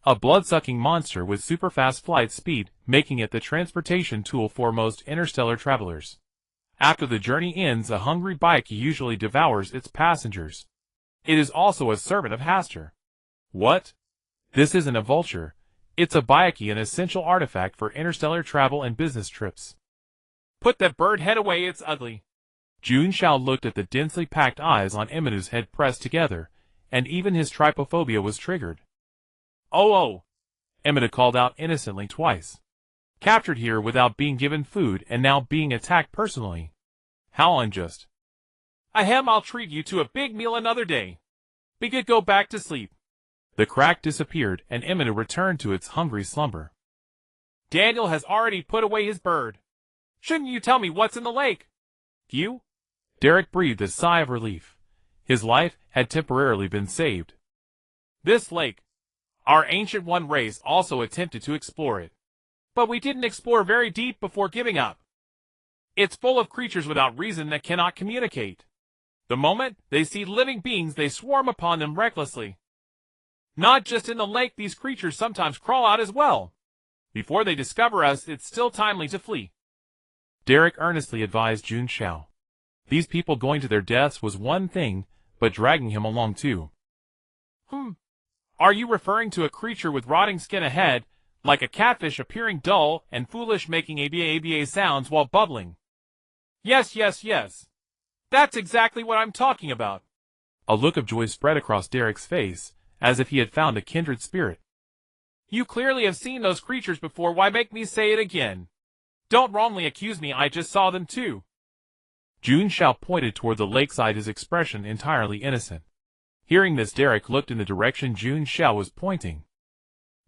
Speaker 1: A blood-sucking monster with super-fast flight speed, making it the transportation tool for most interstellar travelers. After the journey ends, a hungry Bayaki usually devours its passengers. It is also a servant of Hastur. What? This isn't a vulture. It's a Bayaki, an essential artifact for interstellar travel and business trips.
Speaker 2: Put that bird head away, it's ugly.
Speaker 1: Jun Xiao looked at the densely packed eyes on Eminu's head pressed together, and even his trypophobia was triggered.
Speaker 2: Oh!
Speaker 1: Eminu called out innocently twice. Captured here without being given food and now being attacked personally. How unjust.
Speaker 2: I'll treat you to a big meal another day. Be good, go back to sleep.
Speaker 1: The crack disappeared and Eminu returned to its hungry slumber.
Speaker 2: Daniel has already put away his bird. Shouldn't you tell me what's in the lake? You?
Speaker 1: Derek breathed a sigh of relief. His life had temporarily been saved.
Speaker 2: This lake. Our Ancient One race also attempted to explore it. But we didn't explore very deep before giving up. It's full of creatures without reason that cannot communicate. The moment they see living beings, they swarm upon them recklessly. Not just in the lake, these creatures sometimes crawl out as well. Before they discover us, it's still timely to flee.
Speaker 1: Derek earnestly advised Jun Xiao. These people going to their deaths was one thing, but dragging him along too.
Speaker 2: Are you referring to a creature with rotting skin ahead, like a catfish, appearing dull and foolish, making ABA sounds while bubbling? Yes. That's exactly what I'm talking about.
Speaker 1: A look of joy spread across Derek's face, as if he had found a kindred spirit.
Speaker 2: You clearly have seen those creatures before, why make me say it again? Don't wrongly accuse me, I just saw them too.
Speaker 1: Jun Xiao pointed toward the lakeside, his expression entirely innocent. Hearing this, Derek looked in the direction Jun Xiao was pointing.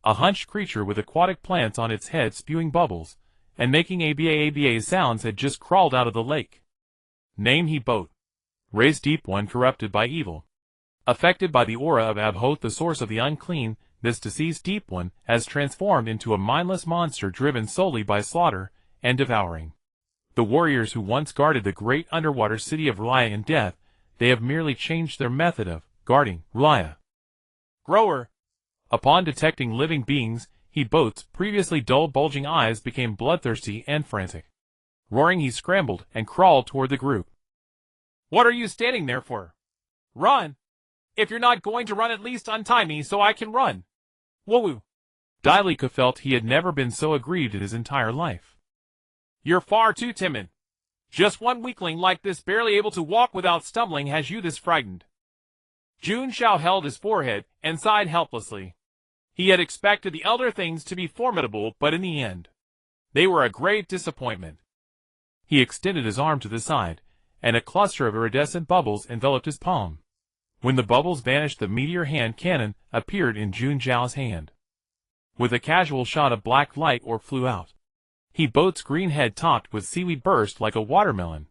Speaker 1: A hunched creature with aquatic plants on its head spewing bubbles, and making ABA sounds had just crawled out of the lake. Name he boat. Race Deep One, corrupted by evil. Affected by the aura of Abhoth, the source of the unclean, this deceased Deep One has transformed into a mindless monster driven solely by slaughter and devouring. The warriors who once guarded the great underwater city of R'lyeh in death, they have merely changed their method of guarding R'lyeh.
Speaker 2: Grower.
Speaker 1: Upon detecting living beings, he boat's previously dull bulging eyes became bloodthirsty and frantic. Roaring, he scrambled and crawled toward the group.
Speaker 2: What are you standing there for? Run! If you're not going to run, at least untie me so I can run. Woo-woo.
Speaker 1: Dailika felt he had never been so aggrieved in his entire life.
Speaker 2: You're far too timid. Just one weakling like this, barely able to walk without stumbling, has you this frightened. Jun Xiao held his forehead and sighed helplessly. He had expected the elder things to be formidable, but in the end, they were a great disappointment. He extended his arm to the side, and a cluster of iridescent bubbles enveloped his palm. When the bubbles vanished, the meteor hand cannon appeared in Jun Xiao's hand. With a casual shot of black light, or flew out.
Speaker 1: He boat's green head topped with seaweed burst like a watermelon.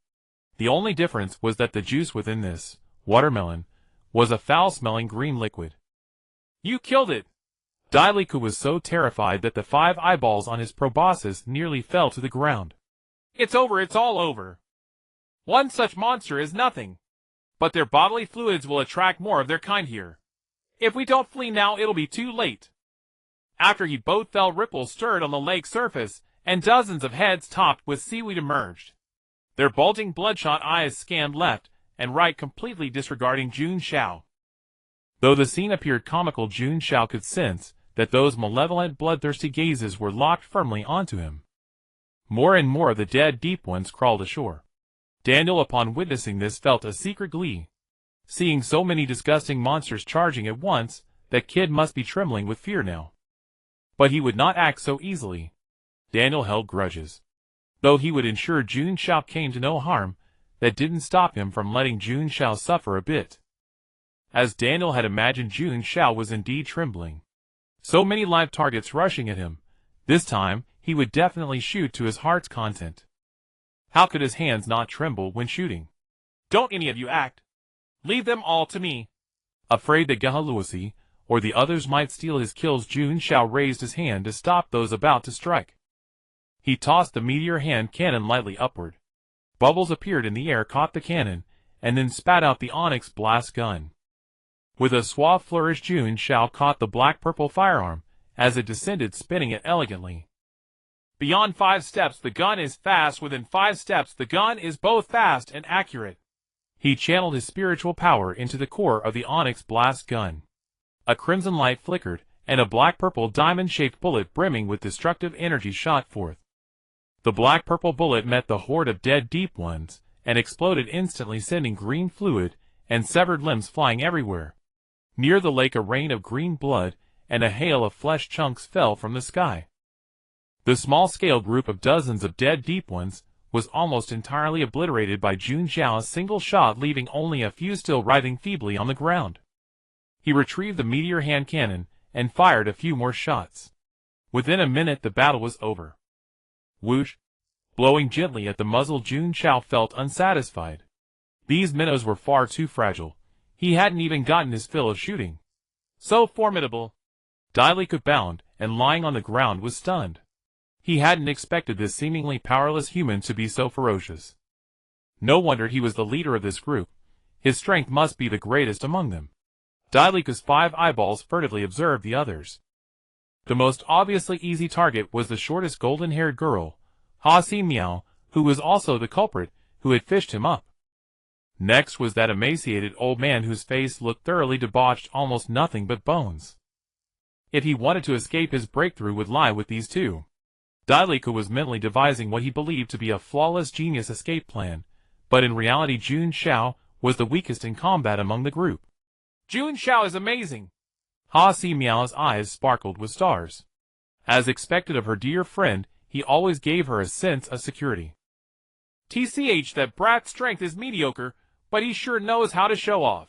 Speaker 1: The only difference was that the juice within this watermelon was a foul-smelling green liquid.
Speaker 2: You killed it!
Speaker 1: Dailiku was so terrified that the 5 eyeballs on his proboscis nearly fell to the ground.
Speaker 2: It's over, it's all over. One such monster is nothing. But their bodily fluids will attract more of their kind here. If we don't flee now, it'll be too late. After he both fell, ripples stirred on the lake surface, and dozens of heads topped with seaweed emerged. Their bulging bloodshot eyes scanned left and right, completely disregarding Jun Xiao. Though the scene appeared comical, Jun Xiao could sense that those malevolent, bloodthirsty gazes were locked firmly onto him. More and more of the dead deep ones crawled ashore. Daniel, upon witnessing this, felt a secret glee. Seeing so many disgusting monsters charging at once, that kid must be trembling with fear now. But he would not act so easily. Daniel held grudges. Though he would ensure Jun Xiao came to no harm, that didn't stop him from letting Jun Xiao suffer a bit. As Daniel had imagined, Jun Xiao was indeed trembling. So many live targets rushing at him. This time, he would definitely shoot to his heart's content. How could his hands not tremble when shooting? Don't any of you act. Leave them all to me.
Speaker 1: Afraid that Gahaluasi or the others might steal his kills, Jun Xiao raised his hand to stop those about to strike. He tossed the meteor hand cannon lightly upward. Bubbles appeared in the air, caught the cannon, and then spat out the onyx blast gun. With a suave flourish, Jun Xiao caught the black-purple firearm as it descended, spinning it elegantly.
Speaker 2: Beyond 5 steps the gun is fast. Within 5 steps the gun is both fast and accurate.
Speaker 1: He channeled his spiritual power into the core of the onyx blast gun. A crimson light flickered, and a black-purple diamond-shaped bullet brimming with destructive energy shot forth. The black-purple bullet met the horde of dead deep ones, and exploded instantly, sending green fluid and severed limbs flying everywhere. Near the lake, a rain of green blood and a hail of flesh chunks fell from the sky. The small-scale group of dozens of dead deep ones was almost entirely obliterated by Jun Xiao's single shot, leaving only a few still writhing feebly on the ground. He retrieved the meteor hand cannon and fired a few more shots. Within a minute the battle was over. Whoosh! Blowing gently at the muzzle, Jun Xiao felt unsatisfied. These minnows were far too fragile. He hadn't even gotten his fill of shooting.
Speaker 2: So formidable.
Speaker 1: Dailiku bound, and lying on the ground was stunned. He hadn't expected this seemingly powerless human to be so ferocious. No wonder he was the leader of this group. His strength must be the greatest among them. Dailiku's 5 eyeballs furtively observed the others. The most obviously easy target was the shortest golden-haired girl, Ha Si Miao, who was also the culprit who had fished him up. Next was that emaciated old man whose face looked thoroughly debauched, almost nothing but bones. If he wanted to escape, his breakthrough would lie with these two. Dailiku was mentally devising what he believed to be a flawless genius escape plan, but in reality Jun Xiao was the weakest in combat among the group.
Speaker 2: Jun Xiao is amazing.
Speaker 1: Ha Si Miao's eyes sparkled with stars. As expected of her dear friend, he always gave her a sense of security.
Speaker 2: TCH, that brat's strength is mediocre, but he sure knows how to show off.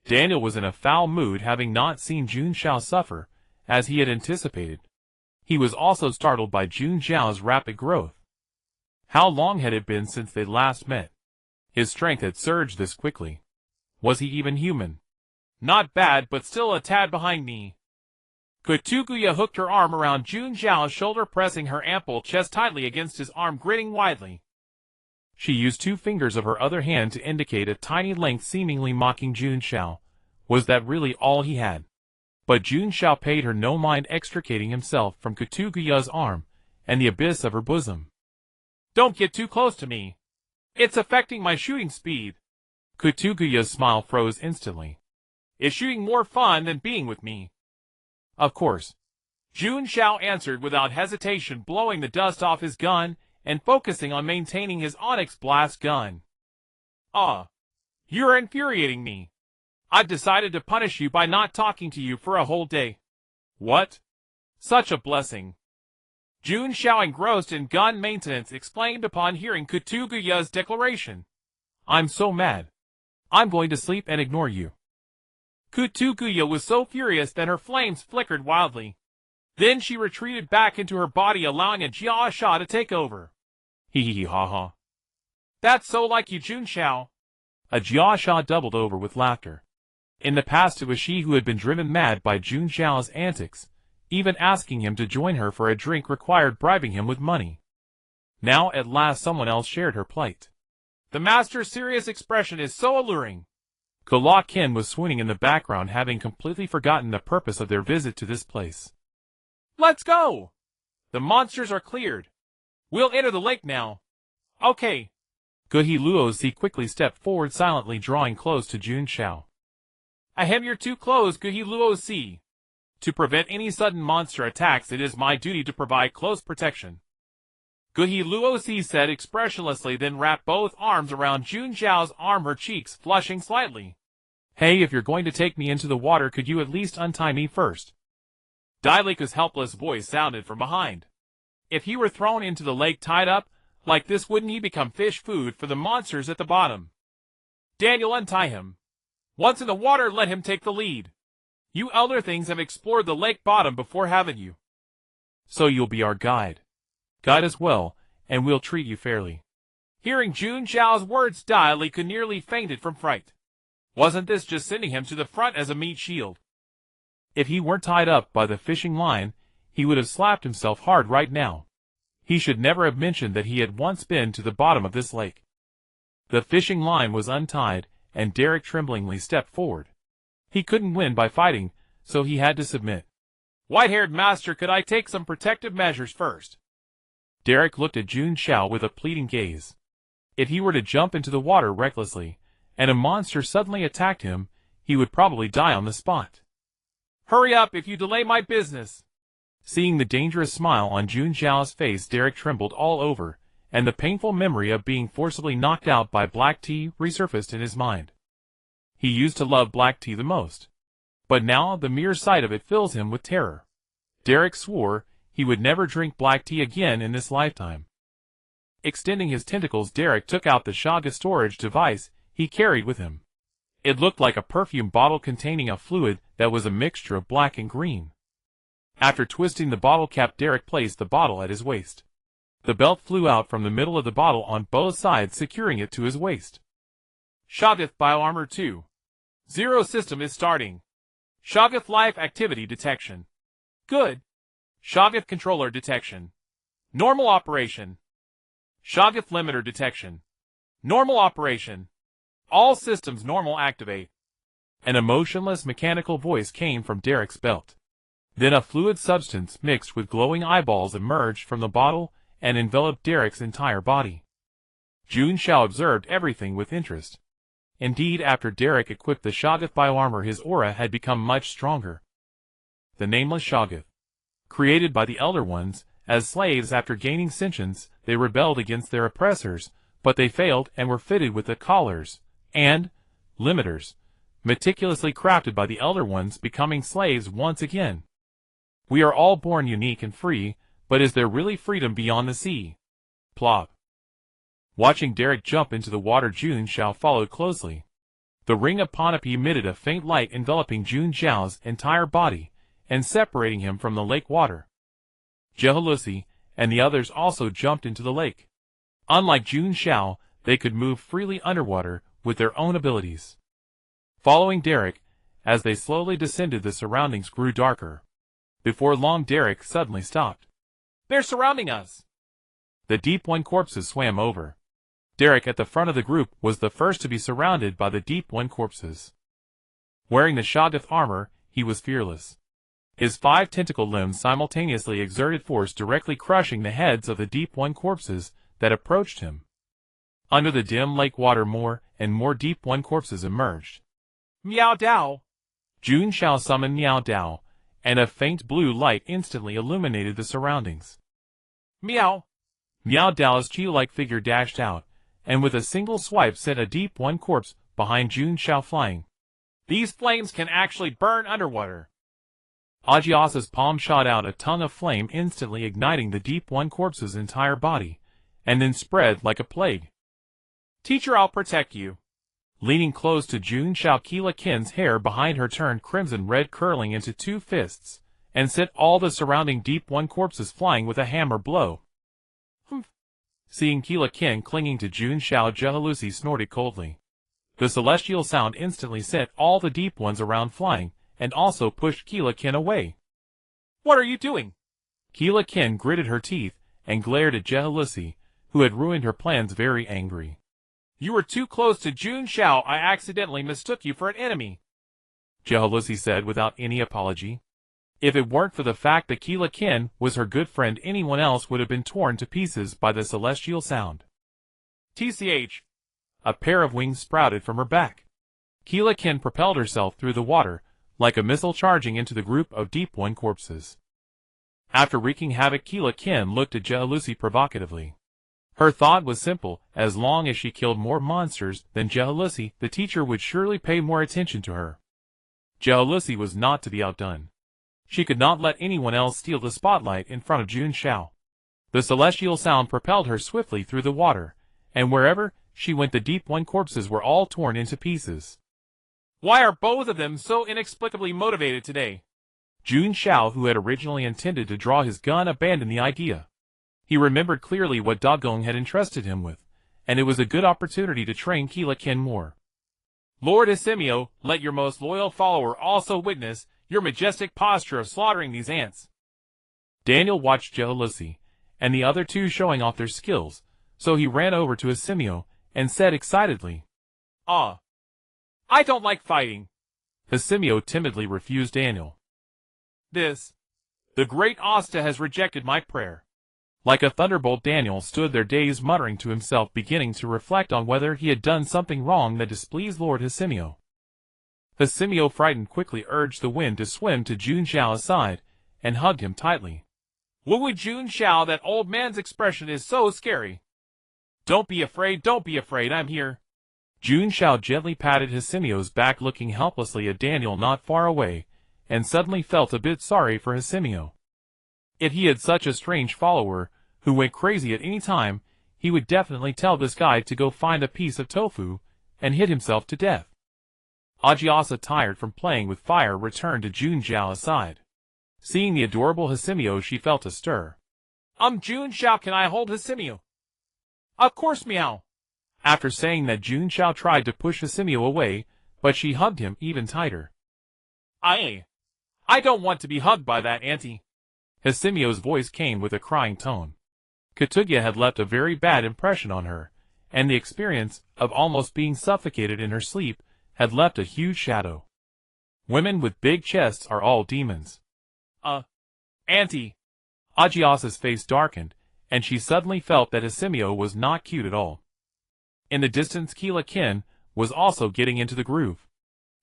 Speaker 1: Daniel was in a foul mood, having not seen Jun Xiao suffer, as he had anticipated. He was also startled by Jun Xiao's rapid growth. How long had it been since they last met? His strength had surged this quickly. Was he even human?
Speaker 2: Not bad, but still a tad behind me. Kutuguya hooked her arm around Jun Xiao's shoulder, pressing her ample chest tightly against his arm, grinning widely.
Speaker 1: She used 2 fingers of her other hand to indicate a tiny length, seemingly mocking Jun Xiao. Was that really all he had? But Jun Xiao paid her no mind, extricating himself from Kutuguya's arm and the abyss of her bosom.
Speaker 2: Don't get too close to me. It's affecting my shooting speed.
Speaker 1: Kutuguya's smile froze instantly.
Speaker 2: Is shooting more fun than being with me?
Speaker 1: Of course.
Speaker 2: Jun Xiao answered without hesitation, blowing the dust off his gun and focusing on maintaining his onyx blast gun. You're infuriating me. I've decided to punish you by not talking to you for a whole day.
Speaker 1: What?
Speaker 2: Such a blessing. Jun Xiao, engrossed in gun maintenance, exclaimed upon hearing Kutuguya's declaration.
Speaker 1: I'm so mad. I'm going to sleep and ignore you.
Speaker 2: Kutuguya was so furious that her flames flickered wildly. Then she retreated back into her body, allowing a Jia Xiao to take over.
Speaker 1: Hee ha ha.
Speaker 2: That's so like you, Jun Xiao.
Speaker 1: A Jia Xiao doubled over with laughter. In the past it was she who had been driven mad by Jun Xiao's antics. Even asking him to join her for a drink required bribing him with money. Now at last someone else shared her plight.
Speaker 2: The master's serious expression is so alluring.
Speaker 1: Kula Kin was swooning in the background, having completely forgotten the purpose of their visit to this place.
Speaker 2: Let's go! The monsters are cleared. We'll enter the lake now. Okay.
Speaker 1: Guhi Luozi quickly stepped forward, silently drawing close to Jun Xiao.
Speaker 2: Ahem, you're too close, Guhi Luozi. To prevent any sudden monster attacks, it is my duty to provide close protection. Guhi Luozi said expressionlessly, then wrapped both arms around Jun Xiao's arm, her cheeks flushing slightly.
Speaker 1: Hey, if you're going to take me into the water, could you at least untie me first?
Speaker 2: Dailika's helpless voice sounded from behind. If he were thrown into the lake tied up, like this, wouldn't he become fish food for the monsters at the bottom? Daniel, untie him. Once in the water, let him take the lead. You elder things have explored the lake bottom before, haven't you?
Speaker 1: So you'll be our guide. Guide us well, and we'll treat you fairly.
Speaker 2: Hearing Jun Xiao's words, Dailika nearly fainted from fright. Wasn't this just sending him to the front as a meat shield?
Speaker 1: If he weren't tied up by the fishing line, he would have slapped himself hard right now. He should never have mentioned that he had once been to the bottom of this lake. The fishing line was untied, and Derek tremblingly stepped forward. He couldn't win by fighting, so he had to submit.
Speaker 2: White-haired master, could I take some protective measures first?
Speaker 1: Derek looked at Jun Xiao with a pleading gaze. If he were to jump into the water recklessly, and a monster suddenly attacked him, he would probably die on the spot.
Speaker 2: Hurry up if you delay my business.
Speaker 1: Seeing the dangerous smile on Jun Xiao's face, Derek trembled all over, and the painful memory of being forcibly knocked out by black tea resurfaced in his mind. He used to love black tea the most. But now the mere sight of it fills him with terror. Derek swore he would never drink black tea again in this lifetime. Extending his tentacles, Derek took out the Shaga storage device he carried with him. It looked like a perfume bottle containing a fluid that was a mixture of black and green. After twisting the bottle cap, Derek placed the bottle at his waist. The belt flew out from the middle of the bottle on both sides, securing it to his waist.
Speaker 2: Shoggoth Bioarmor 2. Zero system is starting. Shoggoth Life Activity Detection. Good. Shoggoth Controller Detection. Normal operation. Shoggoth Limiter Detection. Normal operation. All systems normal, activate.
Speaker 1: An emotionless mechanical voice came from Derek's belt. Then a fluid substance mixed with glowing eyeballs emerged from the bottle and enveloped Derek's entire body. Jun Xiao observed everything with interest. Indeed, after Derek equipped the Shoggoth bioarmor, his aura had become much stronger. The nameless Shoggoth. Created by the Elder Ones, as slaves after gaining sentience, they rebelled against their oppressors, but they failed and were fitted with the collars and limiters, meticulously crafted by the Elder Ones, becoming slaves once again. We are all born unique and free, but is there really freedom beyond the sea? Plop. Watching Derek jump into the water, Jun Xiao followed closely. The ring of Panopi emitted a faint light, enveloping Jun Xiao's entire body and separating him from the lake water. Jehalusi and the others also jumped into the lake. Unlike Jun Xiao, they could move freely underwater with their own abilities. Following Derek, as they slowly descended, the surroundings grew darker. Before long, Derek suddenly stopped.
Speaker 2: They're surrounding us.
Speaker 1: The Deep One corpses swam over. Derek, at the front of the group, was the first to be surrounded by the Deep One corpses. Wearing the Shoggoth armor, he was fearless. His 5 tentacle limbs simultaneously exerted force, directly crushing the heads of the Deep One corpses that approached him. Under the dim lake water, more and more Deep One corpses emerged.
Speaker 2: Miao Dao.
Speaker 1: Jun Xiao summoned Miao Dao, and a faint blue light instantly illuminated the surroundings.
Speaker 2: Miao.
Speaker 1: Miao Dao's chi-like figure dashed out, and with a single swipe sent a Deep One corpse behind Jun Xiao flying.
Speaker 2: These flames can actually burn underwater.
Speaker 1: Ajiasa's palm shot out a tongue of flame, instantly igniting the Deep One corpse's entire body, and then spread like a plague.
Speaker 2: Teacher, I'll protect you.
Speaker 1: Leaning close to Jun Xiao, Keela Kin's hair behind her turned crimson red, curling into 2 fists, and sent all the surrounding Deep One corpses flying with a hammer blow.
Speaker 2: Humph.
Speaker 1: Seeing Keela Kin clinging to Jun Xiao, Jehalusi snorted coldly. The celestial sound instantly sent all the Deep Ones around flying, and also pushed Keela Kin away.
Speaker 2: What are you doing?
Speaker 1: Keela Kin gritted her teeth and glared at Jehalusi, who had ruined her plans, very angry.
Speaker 2: You were too close to Jun Xiao. I accidentally mistook you for an enemy,
Speaker 1: Jehalusi said without any apology. If it weren't for the fact that Keela Kin was her good friend, anyone else would have been torn to pieces by the celestial sound.
Speaker 2: TCH.
Speaker 1: A pair of wings sprouted from her back. Keela Kin propelled herself through the water, like a missile charging into the group of Deep One corpses. After wreaking havoc, Keela Kin looked at Jehalusi provocatively. Her thought was simple: as long as she killed more monsters than Jehalusi, the teacher would surely pay more attention to her. Jehalusi was not to be outdone. She could not let anyone else steal the spotlight in front of Jun Xiao. The celestial sound propelled her swiftly through the water, and wherever she went, the Deep One corpses were all torn into pieces.
Speaker 2: Why are both of them so inexplicably motivated today?
Speaker 1: Jun Xiao, who had originally intended to draw his gun, abandoned the idea. He remembered clearly what Da Gong had entrusted him with, and it was a good opportunity to train Keela Kin more.
Speaker 2: Lord Hisimio, let your most loyal follower also witness your majestic posture of slaughtering these ants.
Speaker 1: Daniel watched Jehalusi and the other two showing off their skills, so he ran over to Hisimio and said excitedly,
Speaker 2: I don't like fighting.
Speaker 1: Hisimio timidly refused Daniel.
Speaker 2: The great Asta has rejected my prayer.
Speaker 1: Like a thunderbolt, Daniel stood there dazed, muttering to himself, beginning to reflect on whether he had done something wrong that displeased Lord Hisimio. Hisimio, frightened, quickly urged the wind to swim to Jun Xiao's side and hugged him tightly.
Speaker 2: What would Jun Xiao? That old man's expression is so scary. Don't be afraid, I'm here.
Speaker 1: Jun Xiao gently patted Hisimio's back, looking helplessly at Daniel not far away, and suddenly felt a bit sorry for Hisimio. If he had such a strange follower who went crazy at any time, he would definitely tell this guy to go find a piece of tofu and hit himself to death. Ajiasa, tired from playing with fire, returned to Jun Xiao's side. Seeing the adorable Hisimio, she felt a stir.
Speaker 2: Jun Xiao, can I hold Hisimio? Of course, meow.
Speaker 1: After saying that, Jun Xiao tried to push Hisimio away, but she hugged him even tighter.
Speaker 2: I don't want to be hugged by that auntie.
Speaker 1: Hisimio's voice came with a crying tone. Katugia had left a very bad impression on her, and the experience of almost being suffocated in her sleep had left a huge shadow. Women with big chests are all demons.
Speaker 2: Auntie.
Speaker 1: Ajiasa's face darkened, and she suddenly felt that Hisimio was not cute at all. In the distance, Keela Kin was also getting into the groove.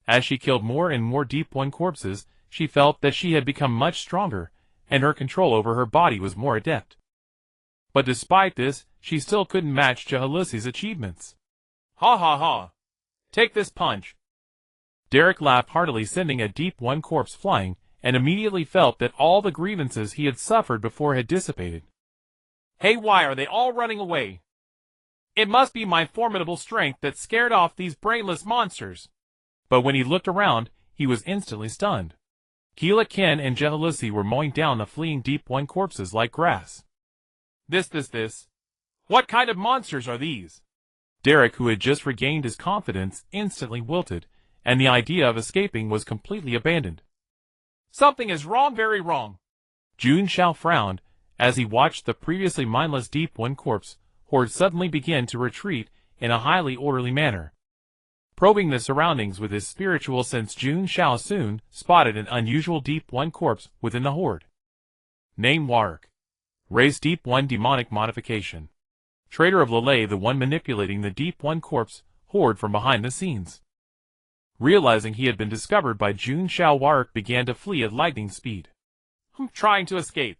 Speaker 1: As she killed more and more Deep One corpses, she felt that she had become much stronger, and her control over her body was more adept. But despite this, she still couldn't match Jehalusi's achievements.
Speaker 2: Ha ha ha. Take this punch.
Speaker 1: Derek laughed heartily, sending a Deep One corpse flying, and immediately felt that all the grievances he had suffered before had dissipated.
Speaker 2: Hey, why are they all running away? It must be my formidable strength that scared off these brainless monsters.
Speaker 1: But when he looked around, he was instantly stunned. Keela Kin and Jehalusi were mowing down the fleeing Deep One corpses like grass.
Speaker 2: This. What kind of monsters are these?
Speaker 1: Derek, who had just regained his confidence, instantly wilted, and the idea of escaping was completely abandoned.
Speaker 2: Something is wrong, very wrong.
Speaker 1: Jun Xiao frowned as he watched the previously mindless Deep One corpse horde suddenly begin to retreat in a highly orderly manner. Probing the surroundings with his spiritual sense, Jun Xiao soon spotted an unusual Deep One corpse within the horde. Name: Warwick. Race: Deep One, demonic modification. Traitor of Lele, the one manipulating the Deep One corpse horde from behind the scenes. Realizing he had been discovered by Jun Xiao, Warwick began to flee at lightning speed.
Speaker 2: Trying to escape.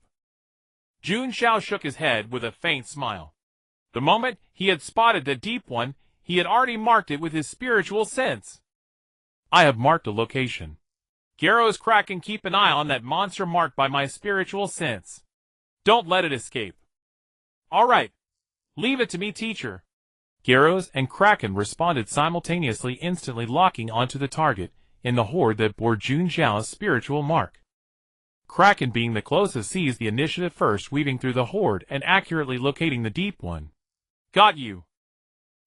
Speaker 2: Jun Xiao shook his head with a faint smile. The moment he had spotted the Deep One, he had already marked it with his spiritual sense.
Speaker 1: I have marked a location.
Speaker 2: Garrow's Kraken, keep an eye on that monster marked by my spiritual sense. Don't let it escape. All right. Leave it to me, teacher.
Speaker 1: Garrows and Kraken responded simultaneously, instantly locking onto the target in the horde that bore Jun Xiao's spiritual mark. Kraken, being the closest, seized the initiative first, weaving through the horde and accurately locating the deep one.
Speaker 2: Got you.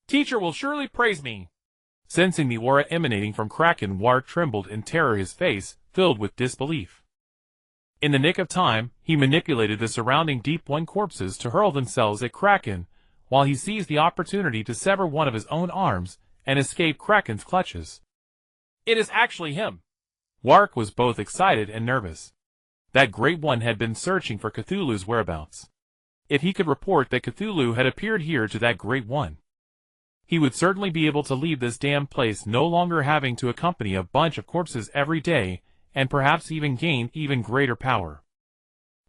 Speaker 2: Teacher will surely praise me.
Speaker 1: Sensing the aura emanating from Kraken, Wark trembled in terror, his face filled with disbelief. In the nick of time, he manipulated the surrounding deep one corpses to hurl themselves at Kraken, while he seized the opportunity to sever one of his own arms and escape Kraken's clutches.
Speaker 2: It is actually him.
Speaker 1: Wark was both excited and nervous. That Great One had been searching for Cthulhu's whereabouts. If he could report that Cthulhu had appeared here to that Great One, he would certainly be able to leave this damned place, no longer having to accompany a bunch of corpses every day, and perhaps even gain even greater power.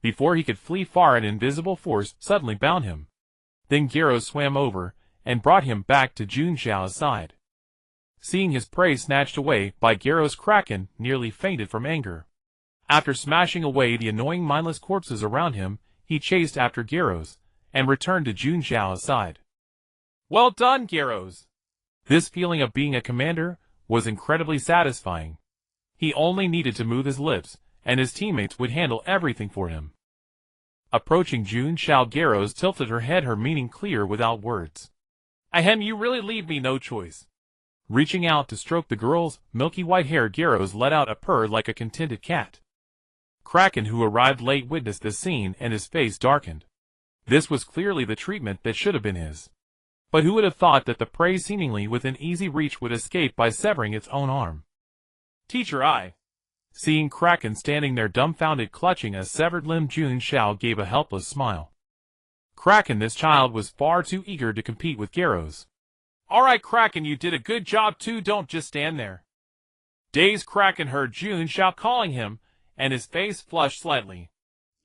Speaker 1: Before he could flee far, an invisible force suddenly bound him. Then Garros swam over and brought him back to Jun Xiao's side. Seeing his prey snatched away by Garros, Kraken nearly fainted from anger. After smashing away the annoying mindless corpses around him, he chased after Garros and returned to Jun Xiao's side.
Speaker 2: Well done, Garros.
Speaker 1: This feeling of being a commander was incredibly satisfying. He only needed to move his lips, and his teammates would handle everything for him. Approaching Jun Xiao, Garros tilted her head, her meaning clear without words.
Speaker 2: Ahem, you really leave me no choice.
Speaker 1: Reaching out to stroke the girl's milky white hair, Garros let out a purr like a contented cat. Kraken, who arrived late, witnessed this scene and his face darkened. This was clearly the treatment that should have been his. But who would have thought that the prey seemingly within easy reach would escape by severing its own arm?
Speaker 2: Teacher,
Speaker 1: Seeing Kraken standing there dumbfounded, clutching a severed limb, Jun Xiao gave a helpless smile. Kraken, this child was far too eager to compete with Garros.
Speaker 2: Alright, Kraken, you did a good job too, don't just stand there. Dazed Kraken heard Jun Xiao calling him, and his face flushed slightly.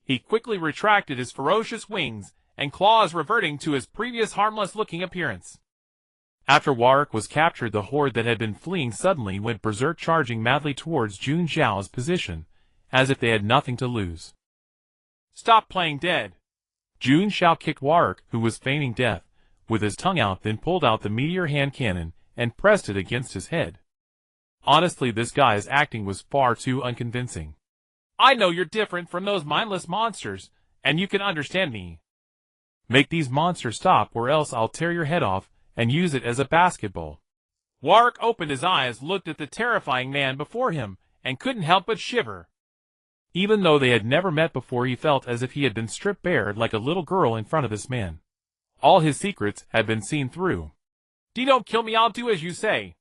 Speaker 2: He quickly retracted his ferocious wings and claws, reverting to his previous harmless-looking appearance.
Speaker 1: After Wark was captured, the horde that had been fleeing suddenly went berserk, charging madly towards Jun Xiao's position, as if they had nothing to lose.
Speaker 2: Stop playing dead.
Speaker 1: Jun Xiao kicked Wark, who was feigning death, with his tongue out, then pulled out the meteor hand cannon and pressed it against his head. Honestly, this guy's acting was far too unconvincing.
Speaker 2: I know you're different from those mindless monsters, and you can understand me.
Speaker 1: Make these monsters stop, or else I'll tear your head off and use it as a basketball.
Speaker 2: Wark opened his eyes, looked at the terrifying man before him, and couldn't help but shiver.
Speaker 1: Even though they had never met before, he felt as if he had been stripped bare like a little girl in front of this man. All his secrets had been seen through.
Speaker 2: Don't kill me, I'll do as you say.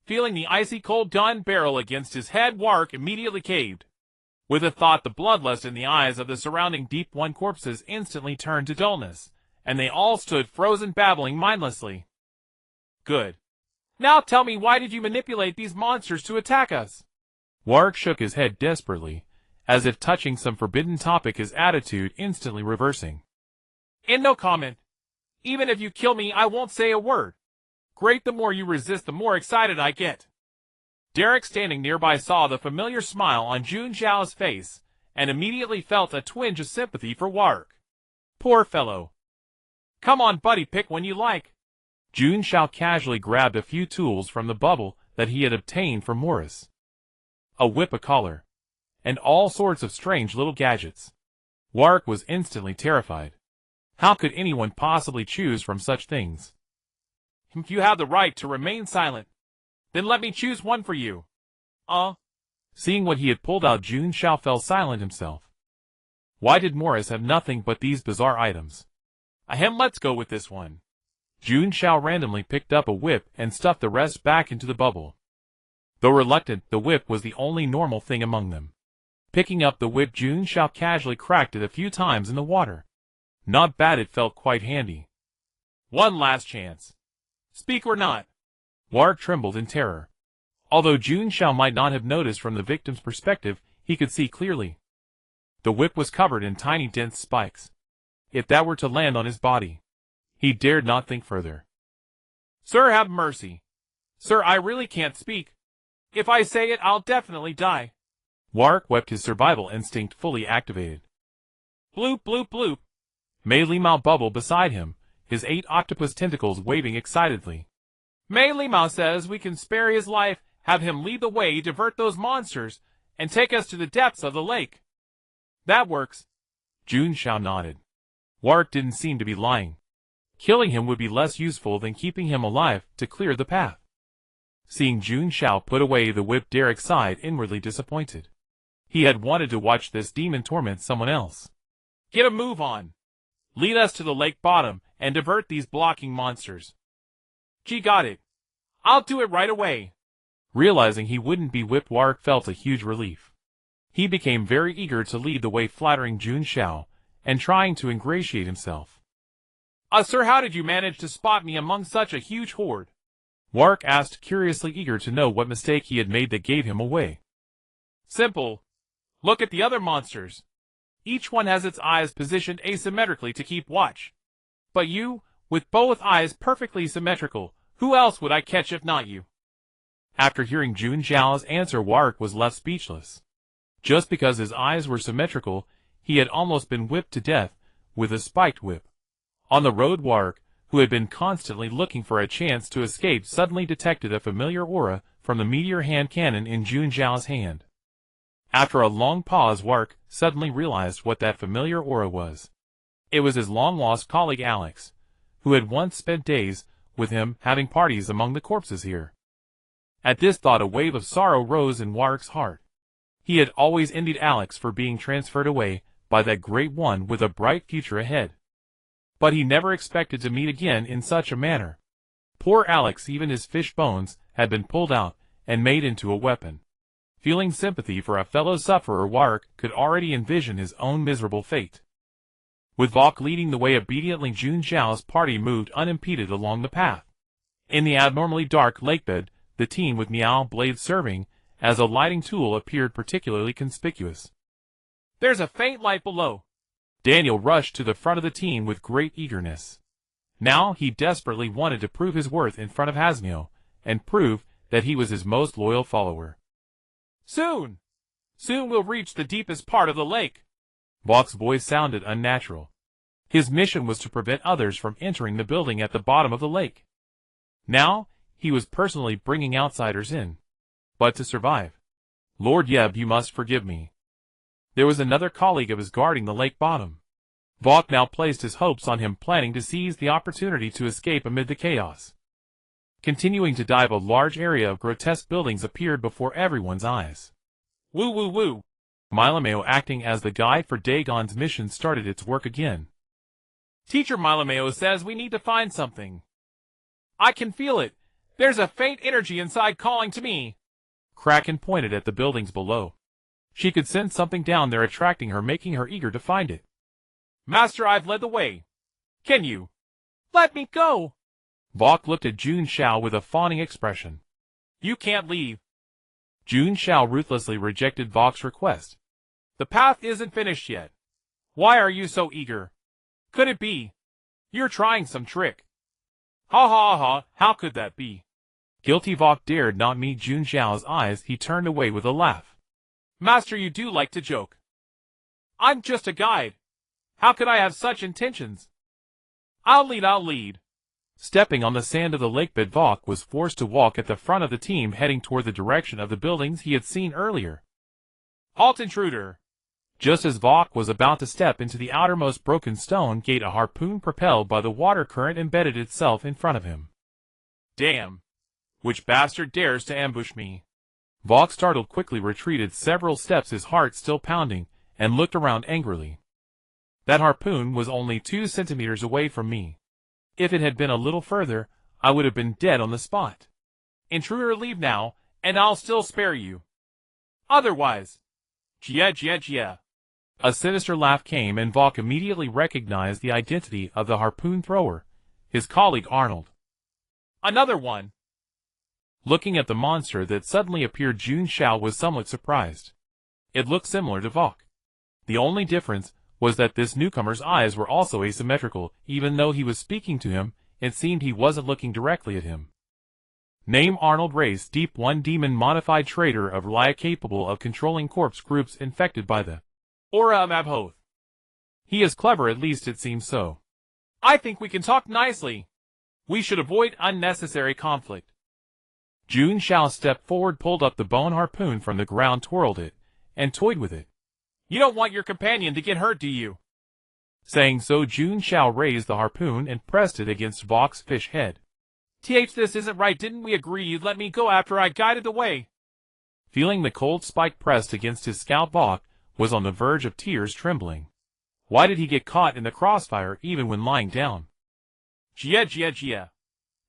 Speaker 2: Feeling the icy cold gun barrel against his head, Wark immediately caved. With a thought, the bloodlust in the eyes of the surrounding deep one corpses instantly turned to dullness, and they all stood frozen, babbling mindlessly. Good. Now tell me, why did you manipulate these monsters to attack us?
Speaker 1: Wark shook his head desperately, as if touching some forbidden topic, his attitude instantly reversing.
Speaker 2: No comment. Even if you kill me, I won't say a word. Great, the more you resist, the more excited I get. Derek, standing nearby, saw the familiar smile on Jun Xiao's face, and immediately felt a twinge of sympathy for Wark. Poor fellow. Come on, buddy, pick when you like.
Speaker 1: Jun Xiao casually grabbed a few tools from the bubble that he had obtained from Morris. A whip, a collar, and all sorts of strange little gadgets. Wark was instantly terrified. How could anyone possibly choose from such things?
Speaker 2: You have the right to remain silent. Then let me choose one for you.
Speaker 1: Seeing what he had pulled out, Jun Xiao fell silent himself. Why did Morris have nothing but these bizarre items?
Speaker 2: Let's go with this one.
Speaker 1: Jun Xiao randomly picked up a whip and stuffed the rest back into the bubble. Though reluctant, the whip was the only normal thing among them. Picking up the whip, Jun Xiao casually cracked it a few times in the water. Not bad, it felt quite handy.
Speaker 2: One last chance. Speak or not.
Speaker 1: Wark trembled in terror. Although Jun Xiao might not have noticed from the victim's perspective, he could see clearly. The whip was covered in tiny dense spikes. If that were to land on his body, he dared not think further.
Speaker 2: Sir, have mercy. Sir, I really can't speak. If I say it, I'll definitely die.
Speaker 1: Wark wept, his survival instinct fully activated.
Speaker 2: Bloop, bloop, bloop.
Speaker 1: Mei Limao bubbled beside him, his 8 octopus tentacles waving excitedly.
Speaker 2: Mei Limao says we can spare his life, have him lead the way, divert those monsters, and take us to the depths of the lake. That works.
Speaker 1: Jun Xiao nodded. Warwick didn't seem to be lying. Killing him would be less useful than keeping him alive to clear the path. Seeing Jun Xiao put away the whip, Derek sighed, inwardly disappointed. He had wanted to watch this demon torment someone else.
Speaker 2: Get a move on. Lead us to the lake bottom and divert these blocking monsters. Gee, got it. I'll do it right away.
Speaker 1: Realizing he wouldn't be whipped, Warwick felt a huge relief. He became very eager to lead the way, flattering Jun Xiao and trying to ingratiate himself.
Speaker 2: Sir, how did you manage to spot me among such a huge horde?
Speaker 1: Warwick asked, curiously eager to know what mistake he had made that gave him away.
Speaker 2: Simple. Look at the other monsters. Each one has its eyes positioned asymmetrically to keep watch. But you, with both eyes perfectly symmetrical, who else would I catch if not you?
Speaker 1: After hearing Jun Xiao's answer, Warwick was left speechless. Just because his eyes were symmetrical, he had almost been whipped to death with a spiked whip. On the road, Warwick, who had been constantly looking for a chance to escape, suddenly detected a familiar aura from the meteor hand cannon in Jun Xiao's hand. After a long pause, Warwick suddenly realized what that familiar aura was. It was his long-lost colleague Alex, who had once spent days with him having parties among the corpses here. At this thought, a wave of sorrow rose in Warwick's heart. He had always envied Alex for being transferred away by that great one with a bright future ahead. But he never expected to meet again in such a manner. Poor Alex, even his fish bones had been pulled out and made into a weapon. Feeling sympathy for a fellow sufferer, Warwick could already envision his own miserable fate. With Vok leading the way obediently, Jun Xiao's party moved unimpeded along the path. In the abnormally dark lakebed, the team with Meow Blade serving as a lighting tool appeared particularly conspicuous.
Speaker 2: There's a faint light below.
Speaker 1: Daniel rushed to the front of the team with great eagerness. Now he desperately wanted to prove his worth in front of Hasmio, and prove that he was his most loyal follower.
Speaker 2: Soon we'll reach the deepest part of the lake.
Speaker 1: Vok's voice sounded unnatural. His mission was to prevent others from entering the building at the bottom of the lake. Now he was personally bringing outsiders in. But to survive. Lord Yeb, you must forgive me. There was another colleague of his guarding the lake bottom. Vok now placed his hopes on him, planning to seize the opportunity to escape amid the chaos. Continuing to dive, a large area of grotesque buildings appeared before everyone's eyes.
Speaker 2: Woo woo woo.
Speaker 1: Milameo, acting as the guide for Dagon's mission, started its work again.
Speaker 2: Teacher Milameo says we need to find something. I can feel it. There's a faint energy inside calling to me.
Speaker 1: Kraken pointed at the buildings below. She could sense something down there attracting her, making her eager to find it.
Speaker 2: Master, I've led the way. Can you let me go?
Speaker 1: Vok looked at Jun Xiao with a fawning expression.
Speaker 2: You can't leave.
Speaker 1: Jun Xiao ruthlessly rejected Vok's request.
Speaker 2: The path isn't finished yet. Why are you so eager? Could it be you're trying some trick? Ha ha ha, how could that be?
Speaker 1: Guilty Vok dared not meet Jun Xiao's eyes. He turned away with a laugh.
Speaker 2: Master, you do like to joke. I'm just a guide. How could I have such intentions? I'll lead.
Speaker 1: Stepping on the sand of the lakebed, Vok was forced to walk at the front of the team, heading toward the direction of the buildings he had seen earlier.
Speaker 2: Halt, intruder!
Speaker 1: Just as Vok was about to step into the outermost broken stone gate, a harpoon propelled by the water current embedded itself in front of him.
Speaker 2: Damn! Which bastard dares to ambush me?
Speaker 1: Vok, startled, quickly retreated several steps, his heart still pounding, and looked around angrily. That harpoon was only 2 centimeters away from me. If it had been a little further, I would have been dead on the spot.
Speaker 2: Intruder, leave now, and I'll still spare you. Otherwise, Jia.
Speaker 1: A sinister laugh came, and Vok immediately recognized the identity of the harpoon thrower, his colleague Arnold.
Speaker 2: Another one.
Speaker 1: Looking at the monster that suddenly appeared, Jun Xiao was somewhat surprised. It looked similar to Vok. The only difference was that this newcomer's eyes were also asymmetrical. Even though he was speaking to him, it seemed he wasn't looking directly at him. Name Arnold, race Deep 1, demon modified trader of R'lyeh, capable of controlling corpse groups infected by the
Speaker 2: Aura of Abhoth.
Speaker 1: He is clever, at least it seems so.
Speaker 2: I think we can talk nicely. We should avoid unnecessary conflict.
Speaker 1: Jun Xiao stepped forward, pulled up the bone harpoon from the ground, twirled it, and toyed with it.
Speaker 2: You don't want your companion to get hurt, do you?
Speaker 1: Saying so, Jun Xiao raised the harpoon and pressed it against Vok's fish head.
Speaker 2: This isn't right. Didn't we agree you'd let me go after I guided the way?
Speaker 1: Feeling the cold spike pressed against his scalp, Vok was on the verge of tears, trembling. Why did he get caught in the crossfire even when lying down?
Speaker 2: Jia.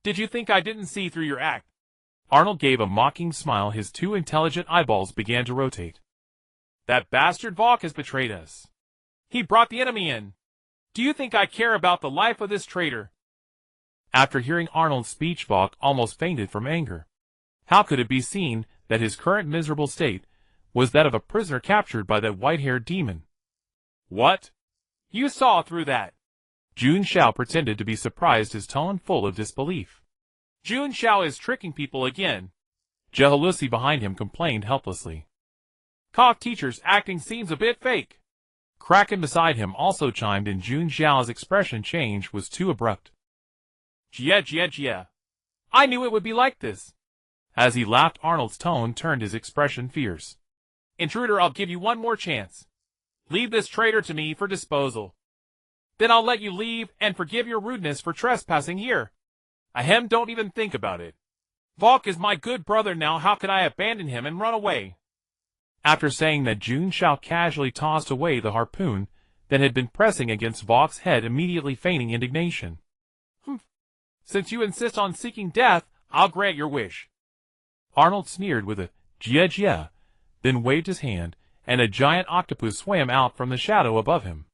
Speaker 2: Did you think I didn't see through your act?
Speaker 1: Arnold gave a mocking smile. His two intelligent eyeballs began to rotate.
Speaker 2: That bastard Vok has betrayed us. He brought the enemy in. Do you think I care about the life of this traitor?
Speaker 1: After hearing Arnold's speech, Vok almost fainted from anger. How could it be seen that his current miserable state was that of a prisoner captured by that white-haired demon?
Speaker 2: What? You saw through that?
Speaker 1: Jun Xiao pretended to be surprised, his tone full of disbelief.
Speaker 2: Jun Xiao is tricking people again.
Speaker 1: Jehalusi behind him complained helplessly.
Speaker 2: Cough, teacher's acting seems a bit fake.
Speaker 1: Kraken beside him also chimed in. Jun Xiao's expression change was too abrupt.
Speaker 2: Jia. I knew it would be like this.
Speaker 1: As he laughed, Arnold's tone turned, his expression fierce.
Speaker 2: Intruder, I'll give you one more chance. Leave this traitor to me for disposal. Then I'll let you leave and forgive your rudeness for trespassing here. Ahem, don't even think about it. Vok is my good brother now. How can I abandon him and run away?
Speaker 1: After saying that, Jun Xiao casually tossed away the harpoon that had been pressing against Vok's head, immediately feigning indignation.
Speaker 2: Since you insist on seeking death, I'll grant your wish.
Speaker 1: Arnold sneered with a jia, then waved his hand, and a giant octopus swam out from the shadow above him.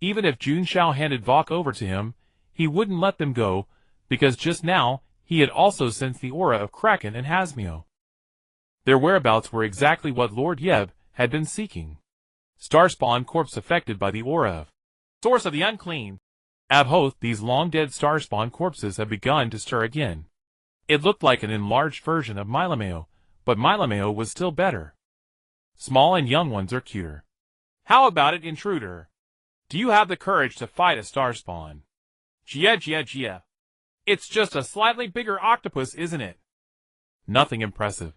Speaker 1: Even if Jun Xiao handed Vok over to him, he wouldn't let them go, because just now he had also sensed the aura of Kraken and Hasmio. Their whereabouts were exactly what Lord Yeb had been seeking. Starspawn corpse affected by the aura of
Speaker 2: Source of the Unclean.
Speaker 1: Abhoth, these long-dead Starspawn corpses have begun to stir again. It looked like an enlarged version of Mylameo, but Mylameo was still better. Small and young ones are cuter.
Speaker 2: How about it, intruder? Do you have the courage to fight a Starspawn? Jia. It's just a slightly bigger octopus, isn't it?
Speaker 1: Nothing impressive.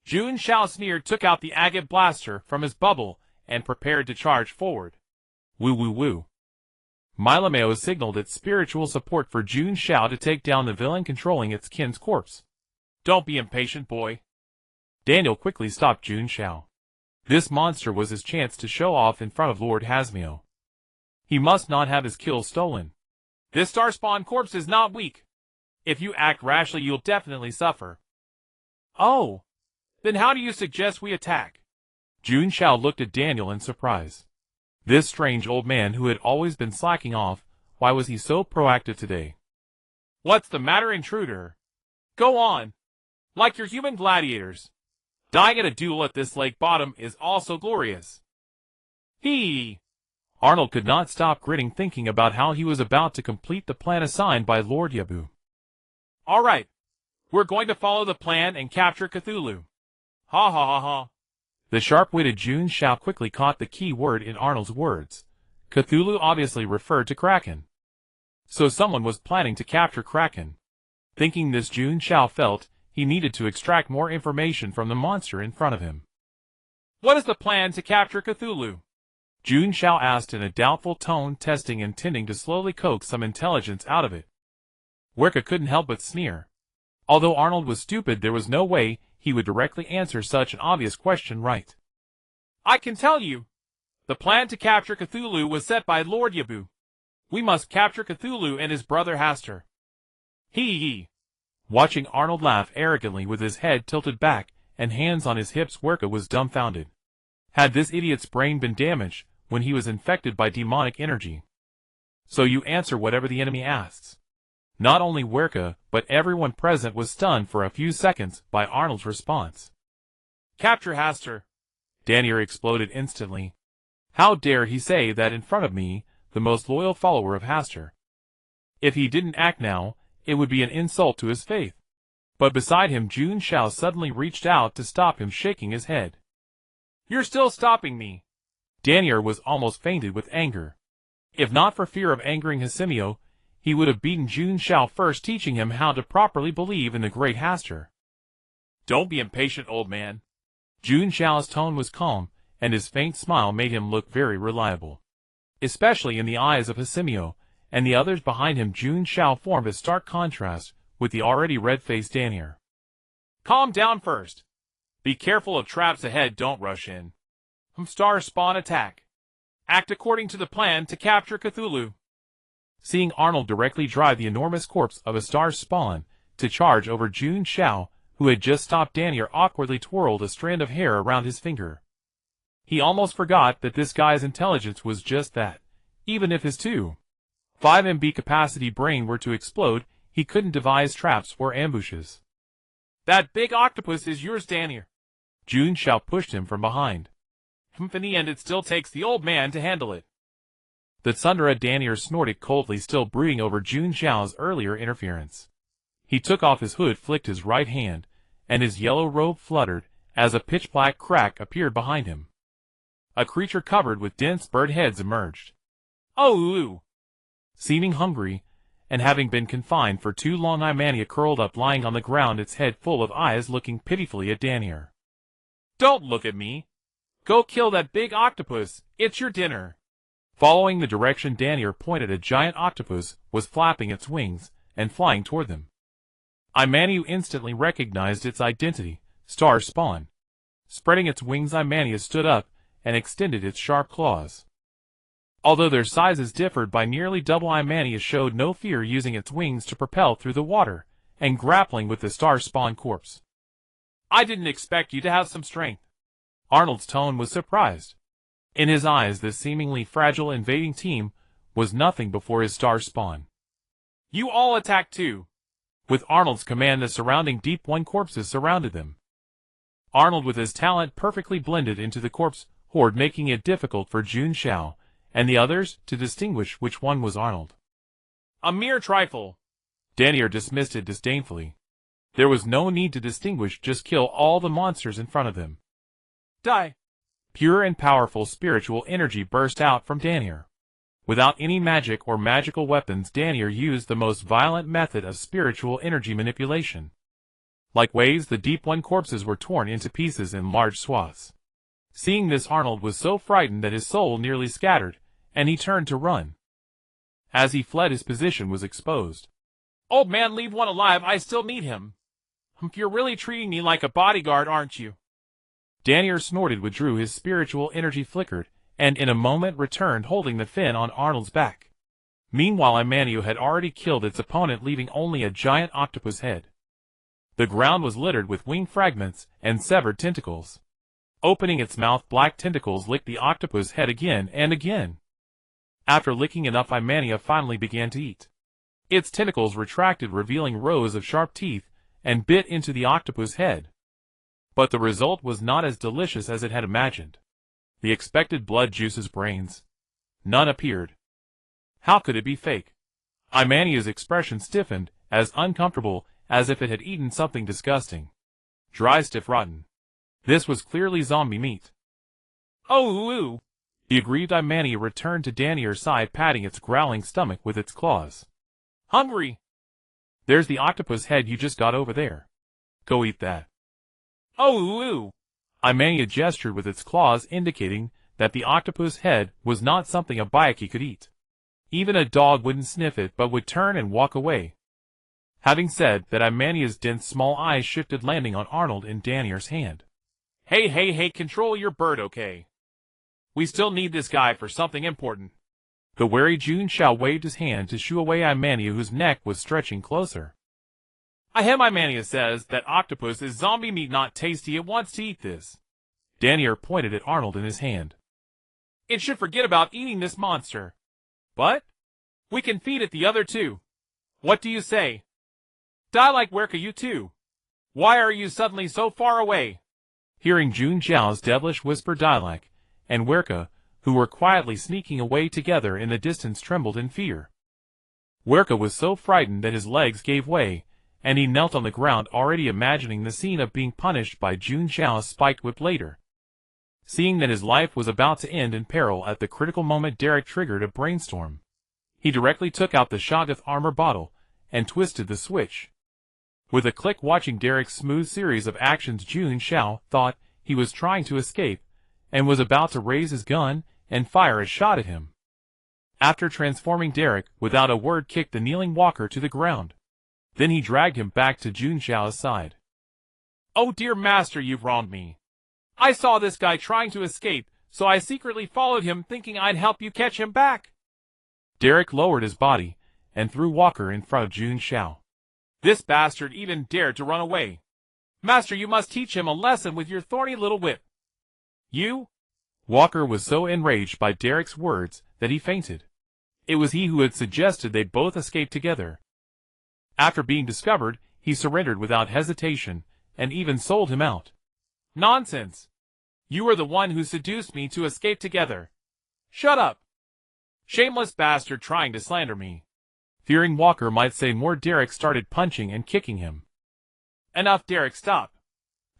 Speaker 2: Jun Xiao sneered, took out the agate blaster from his bubble, and prepared to charge forward.
Speaker 1: Woo. Mylameo signaled its spiritual support for Jun Xiao to take down the villain controlling its kin's corpse.
Speaker 2: Don't be impatient, boy.
Speaker 1: Daniel quickly stopped Jun Xiao. This monster was his chance to show off in front of Lord Hasmio. He must not have his kill stolen.
Speaker 2: This Starspawn corpse is not weak. If you act rashly, you'll definitely suffer. Oh, then how do you suggest we attack?
Speaker 1: Jun Xiao looked at Daniel in surprise. This strange old man who had always been slacking off, why was he so proactive today?
Speaker 2: What's the matter, intruder? Go on. Like your human gladiators. Dying at a duel at this lake bottom is also glorious. Hee!
Speaker 1: Arnold could not stop grinning, thinking about how he was about to complete the plan assigned by Lord Yabu.
Speaker 2: All right. We're going to follow the plan and capture Cthulhu. Ha.
Speaker 1: The sharp-witted Jun Xiao quickly caught the key word in Arnold's words. Cthulhu obviously referred to Kraken. So someone was planning to capture Kraken. Thinking this, Jun Xiao felt he needed to extract more information from the monster in front of him.
Speaker 2: What is the plan to capture Cthulhu?
Speaker 1: Jun Xiao asked in a doubtful tone, testing and tending to slowly coax some intelligence out of it. Werka couldn't help but sneer. Although Arnold was stupid, there was no way he would directly answer such an obvious question right.
Speaker 2: I can tell you. The plan to capture Cthulhu was set by Lord Yabu. We must capture Cthulhu and his brother Hastur. Hee.
Speaker 1: Watching Arnold laugh arrogantly with his head tilted back and hands on his hips, Werka was dumbfounded. Had this idiot's brain been damaged when he was infected by demonic energy? So you answer whatever the enemy asks. Not only Werka, but everyone present was stunned for a few seconds by Arnold's response.
Speaker 2: Capture Hastur.
Speaker 1: Daniel exploded instantly. How dare he say that in front of me, the most loyal follower of Hastur? If he didn't act now, it would be an insult to his faith. But beside him, Jun Xiao suddenly reached out to stop him, shaking his head.
Speaker 2: You're still stopping me.
Speaker 1: Daniel was almost fainted with anger. If not for fear of angering Hasmio, he would have beaten Jun Xiao first, teaching him how to properly believe in the great Hastur.
Speaker 2: Don't be impatient, old man.
Speaker 1: Jun Xiao's tone was calm, and his faint smile made him look very reliable. Especially in the eyes of Hasimio, and the others behind him. Jun Xiao formed a stark contrast with the already red-faced Danier.
Speaker 2: Calm down first. Be careful of traps ahead, don't rush in. Star spawn attack. Act according to the plan to capture Cthulhu.
Speaker 1: Seeing Arnold directly drive the enormous corpse of a star spawn to charge over Jun Xiao, who had just stopped, Danier awkwardly twirled a strand of hair around his finger. He almost forgot that this guy's intelligence was just that. Even if his 2.5 MB capacity brain were to explode, he couldn't devise traps or ambushes.
Speaker 2: That big octopus is yours, Danier.
Speaker 1: Jun Xiao pushed him from behind.
Speaker 2: In the end, it still takes the old man to handle it.
Speaker 1: The Tsundere Danier snorted coldly, still brooding over Jun Xiao's earlier interference. He took off his hood, flicked his right hand, and his yellow robe fluttered as a pitch-black crack appeared behind him. A creature covered with dense bird heads emerged.
Speaker 2: Oh!
Speaker 1: Seeming hungry, and having been confined for too long, Imania curled up, lying on the ground, its head full of eyes, looking pitifully at Danier.
Speaker 2: Don't look at me. Go kill that big octopus. It's your dinner.
Speaker 1: Following the direction Danier pointed, a giant octopus was flapping its wings and flying toward them. Imania instantly recognized its identity, Star Spawn. Spreading its wings, Imania stood up and extended its sharp claws. Although their sizes differed by nearly double, Imania showed no fear, using its wings to propel through the water and grappling with the Star Spawn corpse.
Speaker 2: I didn't expect you to have some strength.
Speaker 1: Arnold's tone was surprised. In his eyes, this seemingly fragile invading team was nothing before his Star Spawn.
Speaker 2: You all attack too.
Speaker 1: With Arnold's command, the surrounding Deep One corpses surrounded them. Arnold, with his talent, perfectly blended into the corpse horde, making it difficult for Jun Xiao and the others to distinguish which one was Arnold.
Speaker 2: A mere trifle.
Speaker 1: Danier dismissed it disdainfully. There was no need to distinguish, just kill all the monsters in front of them.
Speaker 2: Die.
Speaker 1: Pure and powerful spiritual energy burst out from Danier. Without any magic or magical weapons, Danier used the most violent method of spiritual energy manipulation. Like waves, the Deep One corpses were torn into pieces in large swaths. Seeing this, Arnold was so frightened that his soul nearly scattered, and he turned to run. As he fled, his position was exposed.
Speaker 2: Old man, leave one alive, I still need him. You're really treating me like a bodyguard, aren't you?
Speaker 1: Danier snorted, withdrew, his spiritual energy flickered, and in a moment returned, holding the fin on Arnold's back. Meanwhile, Imania had already killed its opponent, leaving only a giant octopus head. The ground was littered with wing fragments and severed tentacles. Opening its mouth, black tentacles licked the octopus head again and again. After licking enough, Imania finally began to eat. Its tentacles retracted, revealing rows of sharp teeth, and bit into the octopus head. But the result was not as delicious as it had imagined. The expected blood juices, brains. None appeared. How could it be fake? Imania's expression stiffened, as uncomfortable as if it had eaten something disgusting. Dry, stiff, rotten. This was clearly zombie meat.
Speaker 2: Oh!
Speaker 1: The aggrieved Imania returned to Danier's side, patting its growling stomach with its claws.
Speaker 2: Hungry.
Speaker 1: There's the octopus head you just got over there. Go eat that.
Speaker 2: Oh!
Speaker 1: Imania gestured with its claws, indicating that the octopus head was not something a Bayaki could eat. Even a dog wouldn't sniff it, but would turn and walk away. Having said that, Imania's dense small eyes shifted, landing on Arnold in Danier's hand.
Speaker 2: Hey, control your bird, okay? We still need this guy for something important.
Speaker 1: The wary Jun Xiao waved his hand to shoo away Imania, whose neck was stretching closer.
Speaker 2: Imania says that octopus is zombie meat, not tasty. It wants to eat this.
Speaker 1: Danier pointed at Arnold in his hand.
Speaker 2: It should forget about eating this monster. But we can feed it the other two. What do you say? Die like Werka, you too. Why are you suddenly so far away?
Speaker 1: Hearing Jun Xiao's devilish whisper, Dilak and Werka, who were quietly sneaking away together in the distance, trembled in fear. Werka was so frightened that his legs gave way, and he knelt on the ground, already imagining the scene of being punished by Jun Xiao's spiked whip later. Seeing that his life was about to end in peril at the critical moment, Derek triggered a brainstorm. He directly took out the Shoggoth armor bottle and twisted the switch. With a click, watching Derek's smooth series of actions, Jun Xiao thought he was trying to escape, and was about to raise his gun and fire a shot at him. After transforming, Derek, without a word, kicked the kneeling Walker to the ground. Then he dragged him back to Jun Xiao's side.
Speaker 2: "Oh dear master, you've wronged me. I saw this guy trying to escape, so I secretly followed him thinking I'd help you catch him back."
Speaker 1: Derek lowered his body and threw Walker in front of Jun Xiao.
Speaker 2: "This bastard even dared to run away. Master, you must teach him a lesson with your thorny little whip." "You?"
Speaker 1: Walker was so enraged by Derek's words that he fainted. It was he who had suggested they both escape together. After being discovered, he surrendered without hesitation and even sold him out.
Speaker 2: "Nonsense! You were the one who seduced me to escape together. Shut up! Shameless bastard trying to slander me."
Speaker 1: Fearing Walker might say more, Derek started punching and kicking him.
Speaker 2: "Enough, Derek, stop."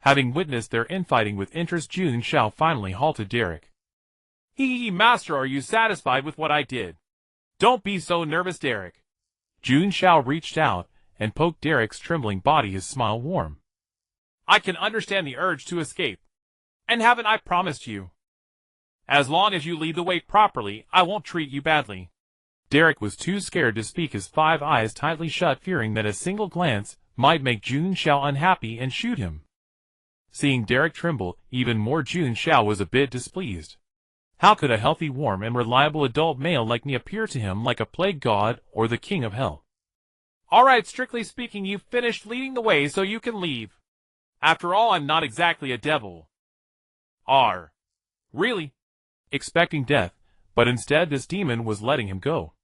Speaker 1: Having witnessed their infighting with interest, Jun Xiao finally halted Derek.
Speaker 2: Master, are you satisfied with what I did? Don't be so nervous, Derek."
Speaker 1: Jun Xiao reached out and poked Derek's trembling body, his smile warm.
Speaker 2: "I can understand the urge to escape. And haven't I promised you? As long as you lead the way properly, I won't treat you badly."
Speaker 1: Derek was too scared to speak, his 5 eyes tightly shut, fearing that a single glance might make Jun Xiao unhappy and shoot him. Seeing Derek tremble even more, Jun Xiao was a bit displeased. How could a healthy, warm, and reliable adult male like me appear to him like a plague god or the king of hell?
Speaker 2: "All right, strictly speaking, you've finished leading the way, so you can leave. After all, I'm not exactly a devil." Really?"
Speaker 1: Expecting death, but instead this demon was letting him go.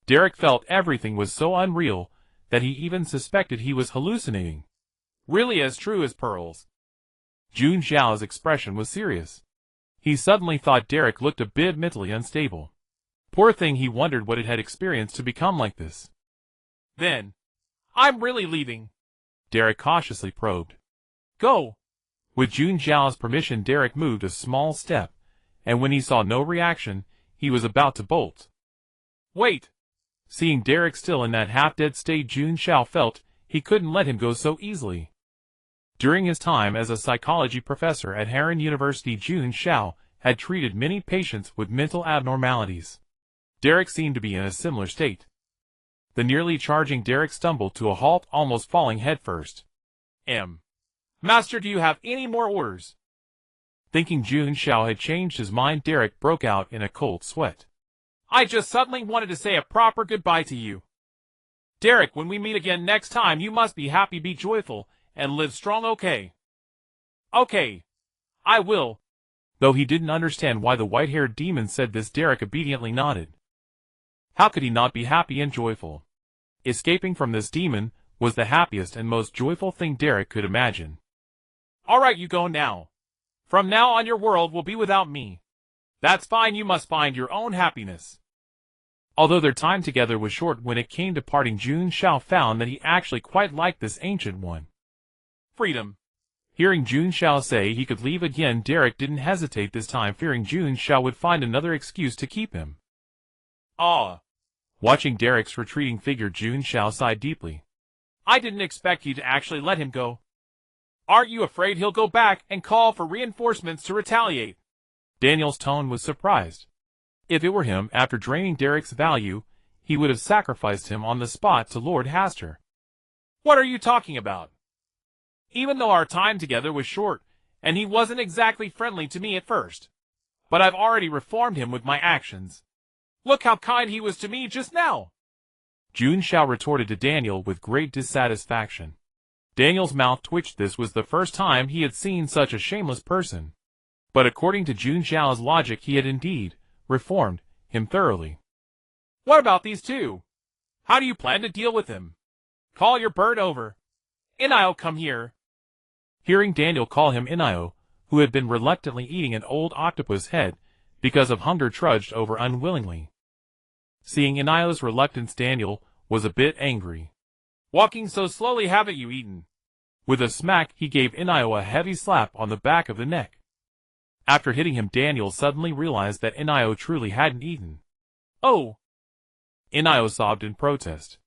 Speaker 1: Derek felt everything was so unreal that he even suspected he was hallucinating.
Speaker 2: "Really as true as pearls."
Speaker 1: Jun Xiao's expression was serious. He suddenly thought Derek looked a bit mentally unstable. Poor thing, he wondered what it had experienced to become like this.
Speaker 2: "Then, I'm really leaving?"
Speaker 1: Derek cautiously probed.
Speaker 2: "Go."
Speaker 1: With Jun Xiao's permission, Derek moved a small step, and when he saw no reaction, he was about to bolt.
Speaker 2: "Wait."
Speaker 1: Seeing Derek still in that half-dead state, Jun Xiao felt he couldn't let him go so easily. During his time as a psychology professor at Harlan University, Jun Xiao had treated many patients with mental abnormalities. Derek seemed to be in a similar state. The nearly charging Derek stumbled to a halt, almost falling headfirst.
Speaker 2: Master, do you have any more orders?"
Speaker 1: Thinking Jun Xiao had changed his mind, Derek broke out in a cold sweat.
Speaker 2: "I just suddenly wanted to say a proper goodbye to you. Derek, when we meet again next time, you must be happy, be joyful, and live strong, okay?" "Okay. I will."
Speaker 1: Though he didn't understand why the white-haired demon said this, Derek obediently nodded. How could he not be happy and joyful? Escaping from this demon was the happiest and most joyful thing Derek could imagine.
Speaker 2: "All right, you go now. From now on your world will be without me. That's fine, you must find your own happiness."
Speaker 1: Although their time together was short, when it came to parting, Jun Xiao found that he actually quite liked this ancient one.
Speaker 2: Freedom.
Speaker 1: Hearing Jun Xiao say he could leave again, Derek didn't hesitate this time, fearing Jun Xiao would find another excuse to keep him. Watching Derek's retreating figure, Jun Xiao sighed deeply.
Speaker 2: "I didn't expect you to actually let him go. Aren't you afraid he'll go back and call for reinforcements to retaliate?"
Speaker 1: Daniel's tone was surprised. If it were him, after draining Derek's value, he would have sacrificed him on the spot to Lord Hastur.
Speaker 2: "What are you talking about? Even though our time together was short, and he wasn't exactly friendly to me at first, but I've already reformed him with my actions. Look how kind he was to me just now."
Speaker 1: Jun Xiao retorted to Daniel with great dissatisfaction. Daniel's mouth twitched. This was the first time he had seen such a shameless person. But according to Jun Xiao's logic, he had indeed reformed him thoroughly.
Speaker 2: "What about these two? How do you plan to deal with them? Call your bird over. Inio, come here."
Speaker 1: Hearing Daniel call him Inio, who had been reluctantly eating an old octopus head because of hunger, trudged over unwillingly. Seeing Inio's reluctance, Daniel was a bit angry.
Speaker 2: "Walking so slowly, haven't you eaten?"
Speaker 1: With a smack, he gave Inio a heavy slap on the back of the neck. After hitting him, Daniel suddenly realized that Inio truly hadn't eaten.
Speaker 2: "Oh!"
Speaker 1: Inio sobbed in protest.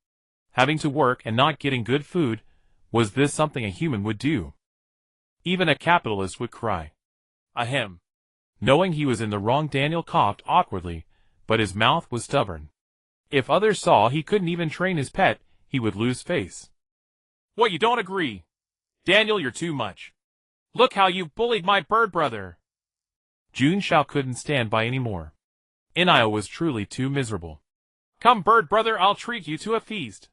Speaker 1: Having to work and not getting good food, was this something a human would do? Even a capitalist would cry.
Speaker 2: "Ahem.
Speaker 1: Knowing he was in the wrong, Daniel coughed awkwardly, but his mouth was stubborn. If others saw he couldn't even train his pet, he would lose face.
Speaker 2: What, you don't agree? Daniel, you're too much. Look how you've bullied my bird brother.
Speaker 1: Jun Xiao couldn't stand by any more. Inio was truly too miserable.
Speaker 2: Come, bird brother, I'll treat you to a feast.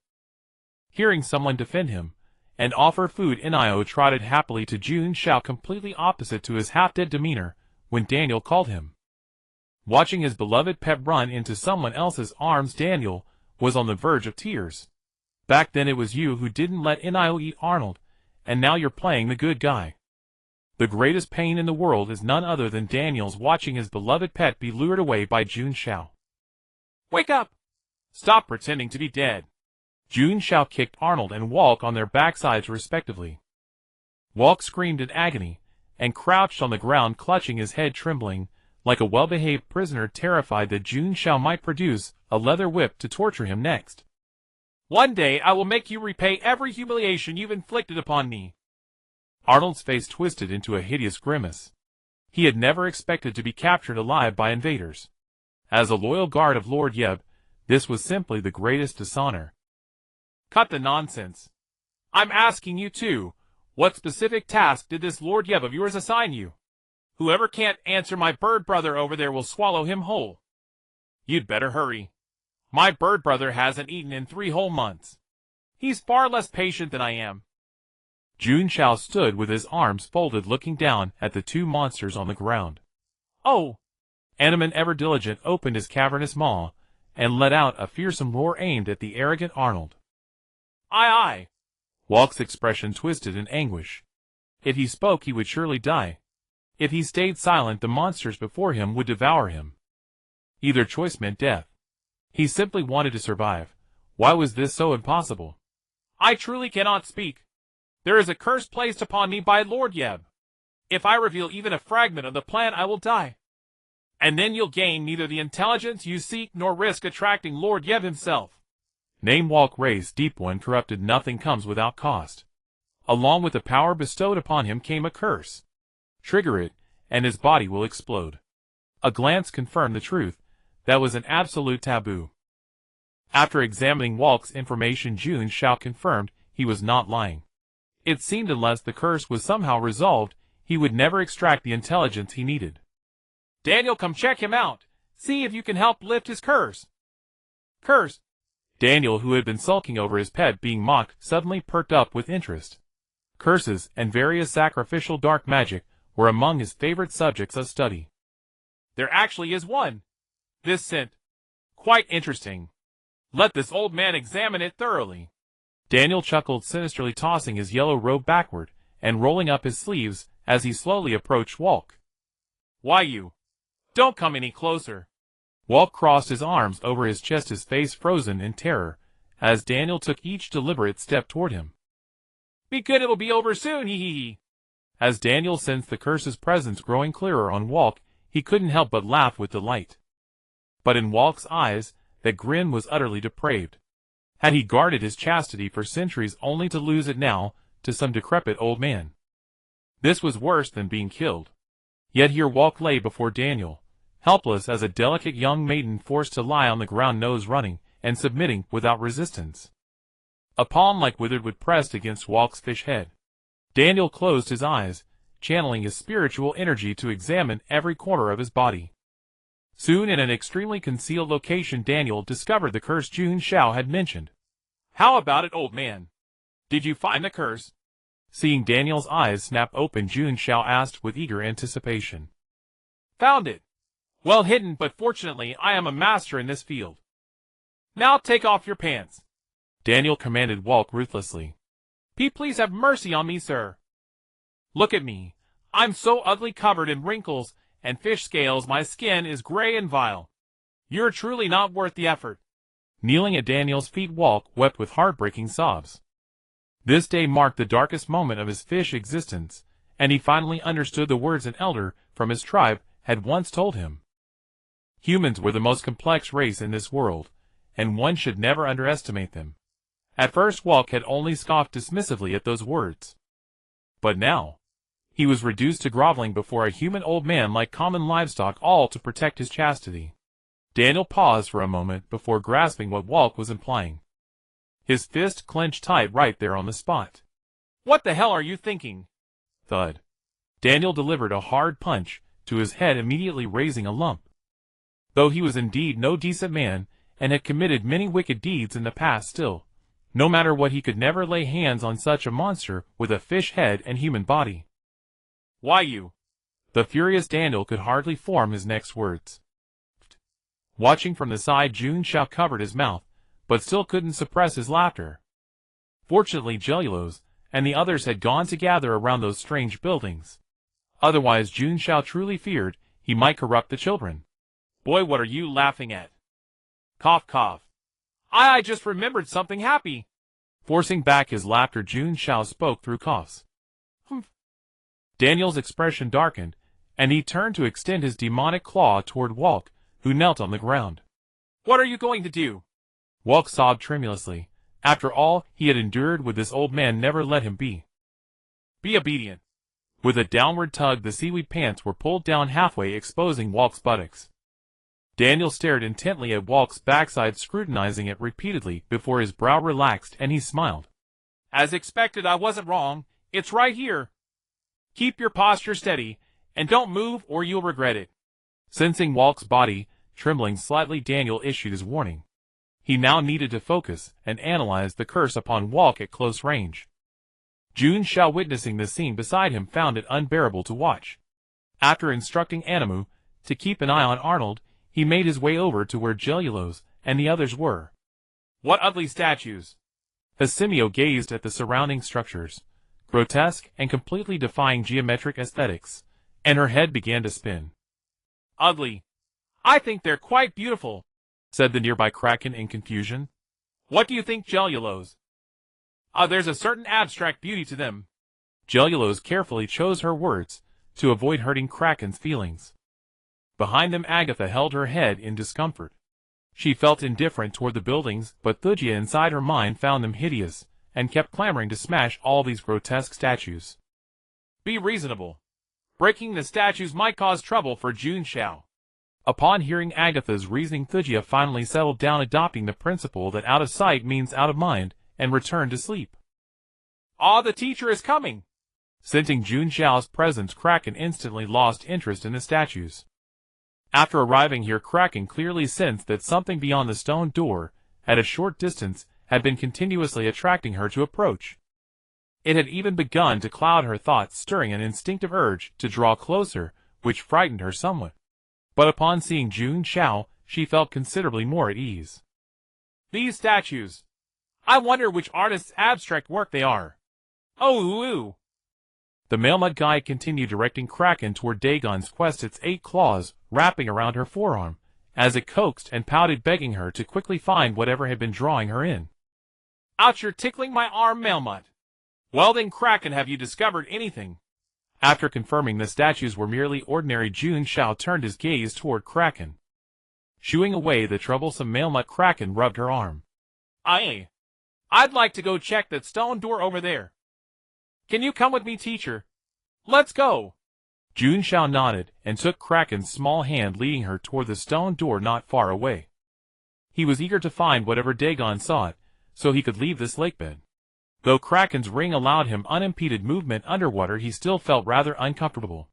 Speaker 1: Hearing someone defend him and offer food, Inio trotted happily to Jun Xiao, completely opposite to his half-dead demeanor when Daniel called him. Watching his beloved pet run into someone else's arms, Daniel was on the verge of tears. Back then it was you who didn't let Inio eat Arnold, and now you're playing the good guy. The greatest pain in the world is none other than Daniel's watching his beloved pet be lured away by Jun Xiao.
Speaker 2: Wake up! Stop pretending to be dead.
Speaker 1: Jun Xiao kicked Arnold and Walk on their backsides respectively. Walk screamed in agony and crouched on the ground, clutching his head, trembling like a well-behaved prisoner, terrified that Jun Xiao might produce a leather whip to torture him next.
Speaker 2: One day I will make you repay every humiliation you've inflicted upon me.
Speaker 1: Arnold's face twisted into a hideous grimace. He had never expected to be captured alive by invaders. As a loyal guard of Lord Yeb, this was simply the greatest dishonor.
Speaker 2: Cut the nonsense. I'm asking you too, what specific task did this Lord Yeb of yours assign you? Whoever can't answer my bird brother over there will swallow him whole. You'd better hurry. My bird brother hasn't eaten in 3 whole months. He's far less patient than I am.
Speaker 1: Jun Xiao stood with his arms folded, looking down at the two monsters on the ground.
Speaker 2: Oh!
Speaker 1: Animan, ever diligent, opened his cavernous maw and let out a fearsome roar aimed at the arrogant Arnold.
Speaker 2: Aye!
Speaker 1: Walk's expression twisted in anguish. If he spoke, he would surely die. If he stayed silent, the monsters before him would devour him. Either choice meant death. He simply wanted to survive. Why was this so impossible?
Speaker 2: I truly cannot speak. There is a curse placed upon me by Lord Yeb. If I reveal even a fragment of the plan, I will die. And then you'll gain neither the intelligence you seek nor risk attracting Lord Yeb himself.
Speaker 1: Name Walk raised deep. When corrupted, nothing comes without cost. Along with the power bestowed upon him came a curse. Trigger it, and his body will explode. A glance confirmed the truth. That was an absolute taboo. After examining Walk's information, Jun Xiao confirmed he was not lying. It seemed unless the curse was somehow resolved, he would never extract the intelligence he needed.
Speaker 2: Daniel, come check him out. See if you can help lift his curse. Curse!
Speaker 1: Daniel, who had been sulking over his pet being mocked, suddenly perked up with interest. Curses and various sacrificial dark magic were among his favorite subjects of study.
Speaker 2: There actually is one. This scent. Quite interesting. Let this old man examine it thoroughly.
Speaker 1: Daniel chuckled sinisterly, tossing his yellow robe backward and rolling up his sleeves as he slowly approached Walk.
Speaker 2: Why, you? Don't come any closer.
Speaker 1: Walk crossed his arms over his chest, his face frozen in terror, as Daniel took each deliberate step toward him.
Speaker 2: Be good, it'll be over soon, hee hee hee.
Speaker 1: As Daniel sensed the curse's presence growing clearer on Walk, he couldn't help but laugh with delight. But in Walk's eyes, that grin was utterly depraved. Had he guarded his chastity for centuries only to lose it now to some decrepit old man? This was worse than being killed. Yet here Walk lay before Daniel, helpless as a delicate young maiden forced to lie on the ground, nose running and submitting without resistance. A palm like withered wood pressed against Walk's fish head. Daniel closed his eyes, channeling his spiritual energy to examine every corner of his body. Soon, in an extremely concealed location, Daniel discovered the curse Jun Xiao had mentioned.
Speaker 2: How about it, old man? Did you find the curse?
Speaker 1: Seeing Daniel's eyes snap open, Jun Xiao asked with eager anticipation.
Speaker 2: Found it. Well hidden, but fortunately I am a master in this field. Now take off your pants.
Speaker 1: Daniel commanded Walk ruthlessly.
Speaker 2: Please have mercy on me, sir. Look at me. I'm so ugly, covered in wrinkles and fish scales, my skin is gray and vile. You're truly not worth the effort.
Speaker 1: Kneeling at Daniel's feet, Walk wept with heartbreaking sobs. This day marked the darkest moment of his fish existence, and he finally understood the words an elder from his tribe had once told him. Humans were the most complex race in this world, and one should never underestimate them. At first Walk had only scoffed dismissively at those words. But now, He was reduced to groveling before a human old man like common livestock, all to protect his chastity. Daniel paused for a moment before grasping what Walk was implying. His fist clenched tight right there on the spot.
Speaker 2: What the hell are you thinking?
Speaker 1: Thud. Daniel delivered a hard punch to his head, immediately raising a lump. Though he was indeed no decent man, and had committed many wicked deeds in the past, still, no matter what, he could never lay hands on such a monster with a fish head and human body.
Speaker 2: Why you?
Speaker 1: The furious Daniel could hardly form his next words. Watching from the side, Jun Xiao covered his mouth, but still couldn't suppress his laughter. Fortunately, Jellulos and the others had gone to gather around those strange buildings. Otherwise, Jun Xiao truly feared he might corrupt the children.
Speaker 2: Boy, what are you laughing at? Cough, cough. I just remembered something happy.
Speaker 1: Forcing back his laughter, Jun Xiao spoke through coughs.
Speaker 2: Humph.
Speaker 1: Daniel's expression darkened, and he turned to extend his demonic claw toward Walk, who knelt on the ground.
Speaker 2: What are you going to do?
Speaker 1: Walk sobbed tremulously. After all he had endured with this old man, never let him be.
Speaker 2: Be obedient.
Speaker 1: With a downward tug, the seaweed pants were pulled down halfway, exposing Walk's buttocks. Daniel stared intently at Walk's backside, scrutinizing it repeatedly before his brow relaxed and he smiled.
Speaker 2: As expected, I wasn't wrong. It's right here. Keep your posture steady, and don't move or you'll regret it.
Speaker 1: Sensing Walk's body trembling slightly, Daniel issued his warning. He now needed to focus and analyze the curse upon Walk at close range. Jun Xiao, witnessing the scene beside him, found it unbearable to watch. After instructing Animu to keep an eye on Arnold, he made his way over to where Jellulos and the others were.
Speaker 2: What ugly statues!
Speaker 1: Hasimio gazed at the surrounding structures, grotesque and completely defying geometric aesthetics, and her head began to spin.
Speaker 2: Ugly. I think they're quite beautiful,
Speaker 1: said the nearby Kraken in confusion.
Speaker 2: What do you think, Jellulos? There's a certain abstract beauty to them.
Speaker 1: Jellulos carefully chose her words to avoid hurting Kraken's feelings. Behind them, Agatha held her head in discomfort. She felt indifferent toward the buildings, but Thugia inside her mind found them hideous, and kept clamoring to smash all these grotesque statues.
Speaker 2: Be reasonable. Breaking the statues might cause trouble for Jun Xiao.
Speaker 1: Upon hearing Agatha's reasoning, Thugia finally settled down, adopting the principle that out of sight means out of mind, and returned to sleep.
Speaker 2: The teacher is coming!
Speaker 1: Sensing Jun Xiao's presence, Kraken instantly lost interest in the statues. After arriving here, Kraken clearly sensed that something beyond the stone door, at a short distance, had been continuously attracting her to approach. It had even begun to cloud her thoughts, stirring an instinctive urge to draw closer, which frightened her somewhat. But upon seeing Jun Xiao, she felt considerably more at ease.
Speaker 2: These statues. I wonder which artist's abstract work they are. Oh, ooh.
Speaker 1: The Malemut guide continued, directing Kraken toward Dagon's quest, its 8 claws wrapping around her forearm, as it coaxed and pouted, begging her to quickly find whatever had been drawing her in.
Speaker 2: Ouch, you're tickling my arm, Malemut. Well then, Kraken, have you discovered anything?
Speaker 1: After confirming the statues were merely ordinary, Jun Xiao turned his gaze toward Kraken. Shooing away the troublesome Malemut, Kraken rubbed her arm.
Speaker 2: I'd like to go check that stone door over there. Can you come with me, teacher? Let's go.
Speaker 1: Jun Xiao nodded and took Kraken's small hand, leading her toward the stone door not far away. He was eager to find whatever Dagon sought, so he could leave this lakebed. Though Kraken's ring allowed him unimpeded movement underwater, he still felt rather uncomfortable.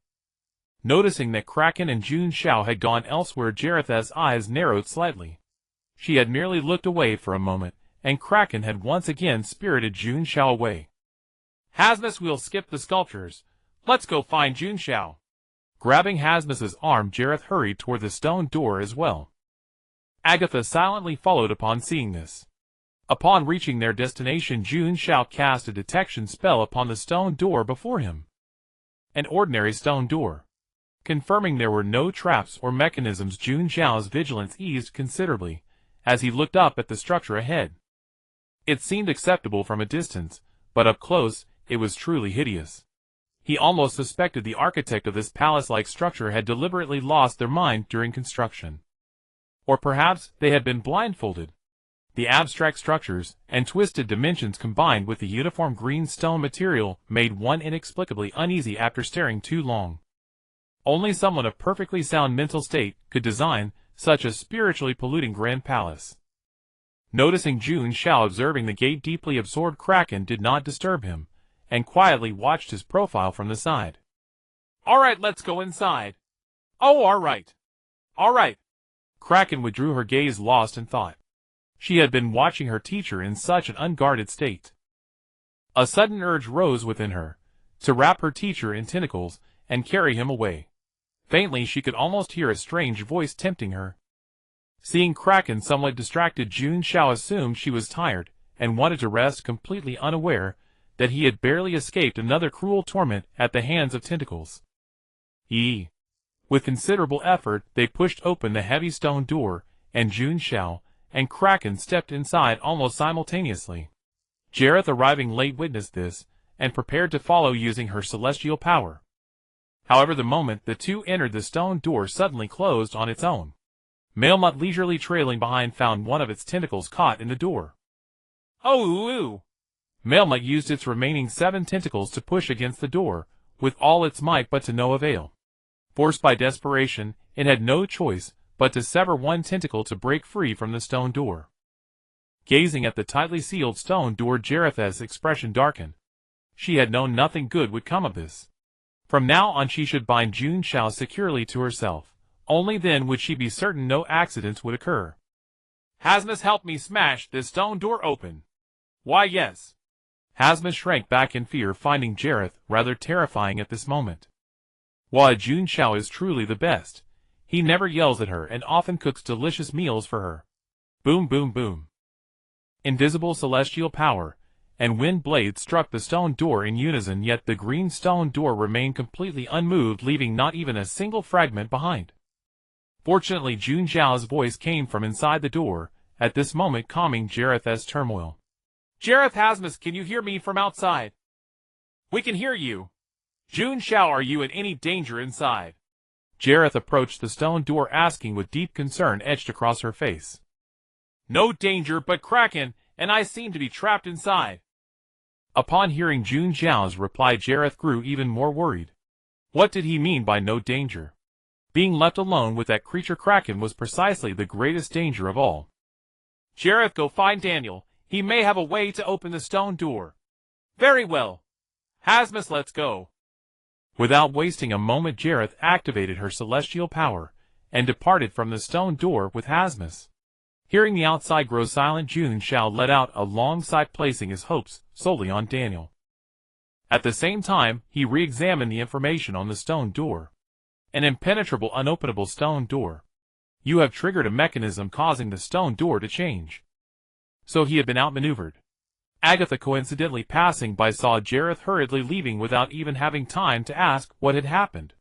Speaker 1: Noticing that Kraken and Jun Xiao had gone elsewhere, Jaretha's eyes narrowed slightly. She had merely looked away for a moment, and Kraken had once again spirited Jun Xiao away.
Speaker 2: Hasmus, we'll skip the sculptures. Let's go find Jun Xiao.
Speaker 1: Grabbing Hasmus's arm, Jareth hurried toward the stone door as well. Agatha silently followed upon seeing this. Upon reaching their destination, Jun Xiao cast a detection spell upon the stone door before him. An ordinary stone door. Confirming there were no traps or mechanisms, Jun Xiao's vigilance eased considerably as he looked up at the structure ahead. It seemed acceptable from a distance, but up close, it was truly hideous. He almost suspected the architect of this palace-like structure had deliberately lost their mind during construction. Or perhaps they had been blindfolded. The abstract structures and twisted dimensions combined with the uniform green stone material made one inexplicably uneasy after staring too long. Only someone of perfectly sound mental state could design such a spiritually polluting grand palace. Noticing Jun Xiao observing the gate, deeply absorbed Kraken did not disturb him, and quietly watched his profile from the side.
Speaker 2: Alright, let's go inside. Oh, alright. Alright.
Speaker 1: Kraken withdrew her gaze, lost in thought. She had been watching her teacher in such an unguarded state. A sudden urge rose within her, to wrap her teacher in tentacles and carry him away. Faintly she could almost hear a strange voice tempting her. Seeing Kraken somewhat distracted, Jun Xiao assumed she was tired, and wanted to rest, completely unaware that he had barely escaped another cruel torment at the hands of tentacles. With considerable effort, they pushed open the heavy stone door, and Jun Xiao and Kraken stepped inside almost simultaneously. Jareth, arriving late, witnessed this, and prepared to follow using her celestial power. However, the moment the two entered, the stone door suddenly closed on its own. Melmoth, leisurely trailing behind, found one of its tentacles caught in the door.
Speaker 2: Oh!
Speaker 1: Melmoth used its remaining 7 tentacles to push against the door, with all its might, but to no avail. Forced by desperation, it had no choice but to sever one tentacle to break free from the stone door. Gazing at the tightly sealed stone door, Jareth's expression darkened. She had known nothing good would come of this. From now on she should bind Jun Xiao securely to herself. Only then would she be certain no accidents would occur.
Speaker 2: Hasmus, help me smash this stone door open. Why, yes.
Speaker 1: Hasmus shrank back in fear, finding Jareth rather terrifying at this moment. While Jun Xiao is truly the best, he never yells at her and often cooks delicious meals for her. Boom, boom, boom. Invisible celestial power and wind blades struck the stone door in unison, yet the green stone door remained completely unmoved, leaving not even a single fragment behind. Fortunately, Jun Xiao's voice came from inside the door, at this moment calming Jareth's turmoil.
Speaker 2: Jareth, Hasmus, can you hear me from outside? We can hear you. Jun Xiao, are you in any danger inside?
Speaker 1: Jareth approached the stone door, asking with deep concern etched across her face.
Speaker 2: No danger, but Kraken and I seem to be trapped inside.
Speaker 1: Upon hearing Jun Xiao's reply, Jareth grew even more worried. What did he mean by no danger? Being left alone with that creature Kraken was precisely the greatest danger of all.
Speaker 2: Jareth, go find Daniel. He may have a way to open the stone door. Very well. Hasmus, let's go.
Speaker 1: Without wasting a moment, Jareth activated her celestial power and departed from the stone door with Hasmus. Hearing the outside grow silent, Jun Xiao let out a long sigh, placing his hopes solely on Daniel. At the same time, he re-examined the information on the stone door. An impenetrable, unopenable stone door. You have triggered a mechanism causing the stone door to change. So he had been outmaneuvered. Agatha, coincidentally passing by, saw Jareth hurriedly leaving without even having time to ask what had happened.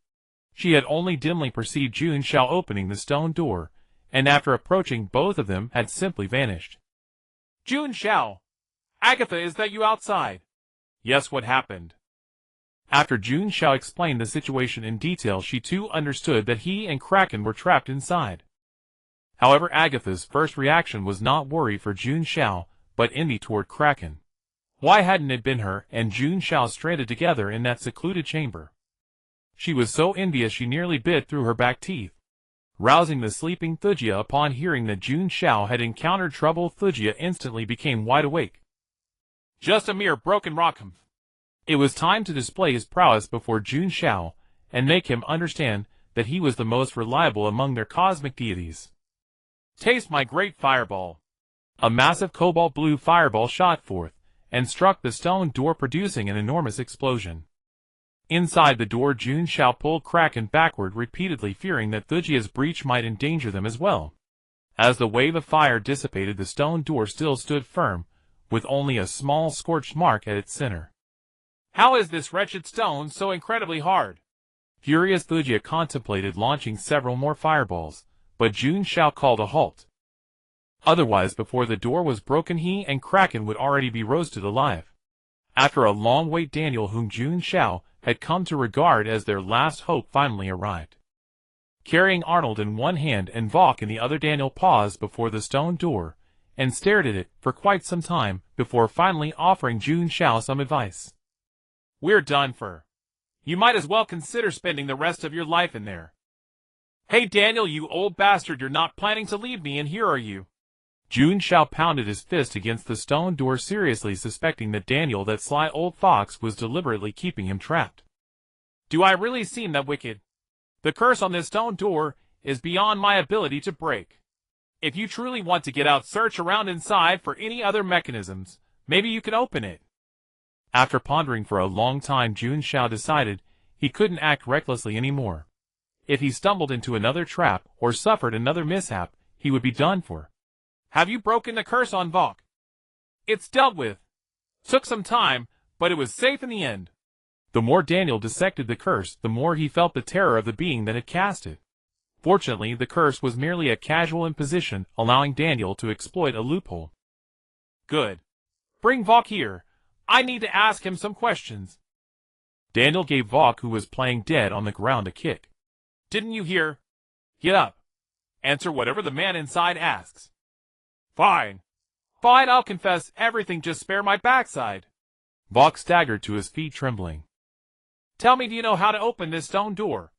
Speaker 1: She had only dimly perceived Jun Xiao opening the stone door, and after approaching both of them had simply vanished.
Speaker 2: Jun Xiao! Agatha, is that you outside?
Speaker 1: Yes, what happened? After Jun Xiao explained the situation in detail, she too understood that he and Kraken were trapped inside. However, Agatha's first reaction was not worry for Jun Xiao, but envy toward Kraken. Why hadn't it been her and Jun Xiao stranded together in that secluded chamber? She was so envious she nearly bit through her back teeth. Rousing the sleeping Thujia upon hearing that Jun Xiao had encountered trouble, Thujia instantly became wide awake.
Speaker 2: Just a mere broken rock.
Speaker 1: It was time to display his prowess before Jun Xiao, and make him understand that he was the most reliable among their cosmic deities.
Speaker 2: Taste my great fireball.
Speaker 1: A massive cobalt blue fireball shot forth, and struck the stone door, producing an enormous explosion. Inside the door, Jun Xiao pulled Kraken backward repeatedly, fearing that Thujia's breach might endanger them as well. As the wave of fire dissipated, the stone door still stood firm, with only a small scorched mark at its center.
Speaker 2: How is this wretched stone so incredibly hard?
Speaker 1: Furious, Thujia contemplated launching several more fireballs, but Jun Xiao called a halt. Otherwise, before the door was broken, he and Kraken would already be roasted alive. After a long wait, Daniel, whom Jun Xiao had come to regard as their last hope, finally arrived. Carrying Arnold in one hand and Valk in the other, Daniel paused before the stone door, and stared at it for quite some time before finally offering Jun Xiao some advice.
Speaker 2: We're done for. You might as well consider spending the rest of your life in there. Hey Daniel, you old bastard, you're not planning to leave me in here, are you?
Speaker 1: Jun Xiao pounded his fist against the stone door, seriously suspecting that Daniel, that sly old fox, was deliberately keeping him trapped.
Speaker 2: Do I really seem that wicked? The curse on this stone door is beyond my ability to break. If you truly want to get out, search around inside for any other mechanisms. Maybe you can open it.
Speaker 1: After pondering for a long time, Jun Xiao decided he couldn't act recklessly anymore. If he stumbled into another trap or suffered another mishap, he would be done for.
Speaker 2: Have you broken the curse on Vok? It's dealt with. Took some time, but it was safe in the end.
Speaker 1: The more Daniel dissected the curse, the more he felt the terror of the being that had cast it. Fortunately, the curse was merely a casual imposition, allowing Daniel to exploit a loophole.
Speaker 2: Good. Bring Vok here. I need to ask him some questions.
Speaker 1: Daniel gave Vok, who was playing dead on the ground, a kick.
Speaker 2: Didn't you hear? Get up. Answer whatever the man inside asks. Fine. Fine, I'll confess everything, just spare my backside.
Speaker 1: Vok staggered to his feet, trembling.
Speaker 2: Tell me, do you know how to open this stone door?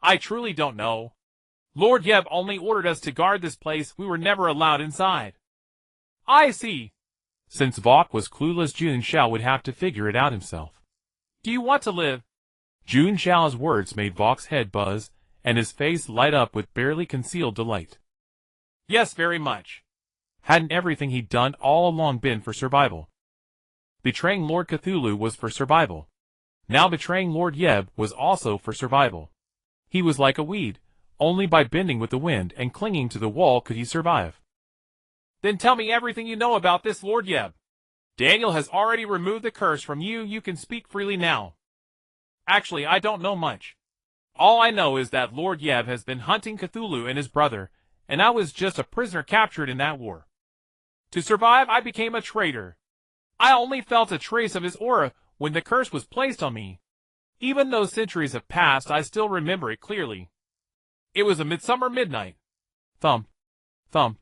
Speaker 2: I truly don't know. Lord Yeb only ordered us to guard this place. We were never allowed inside. I see.
Speaker 1: Since Vok was clueless, Jun Xiao would have to figure it out himself.
Speaker 2: Do you want to live?
Speaker 1: Jun Xiao's words made Vok's head buzz, and his face light up with barely concealed delight.
Speaker 2: Yes, very much.
Speaker 1: Hadn't everything he'd done all along been for survival? Betraying Lord Cthulhu was for survival. Now betraying Lord Yeb was also for survival. He was like a weed. Only by bending with the wind and clinging to the wall could he survive.
Speaker 2: Then tell me everything you know about this Lord Yeb. Daniel has already removed the curse from you. You can speak freely now. Actually, I don't know much. All I know is that Lord Yeb has been hunting Cthulhu and his brother, and I was just a prisoner captured in that war. To survive, I became a traitor. I only felt a trace of his aura when the curse was placed on me. Even though centuries have passed, I still remember it clearly. It was a midsummer midnight.
Speaker 1: Thump. Thump.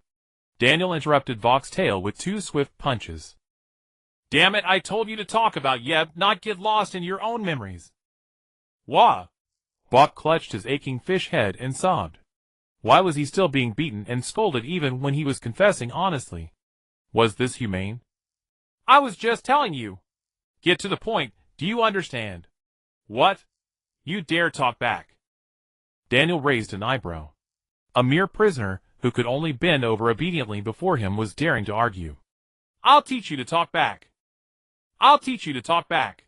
Speaker 1: Daniel interrupted Vok's tale with 2 swift punches.
Speaker 2: Damn it, I told you to talk about Yeb, not get lost in your own memories. Wah!
Speaker 1: Vok clutched his aching fish head and sobbed. Why was he still being beaten and scolded even when he was confessing honestly? Was this humane?
Speaker 2: I was just telling you. Get to the point, do you understand? What? You dare talk back?
Speaker 1: Daniel raised an eyebrow. A mere prisoner who could only bend over obediently before him was daring to argue.
Speaker 2: I'll teach you to talk back. I'll teach you to talk back.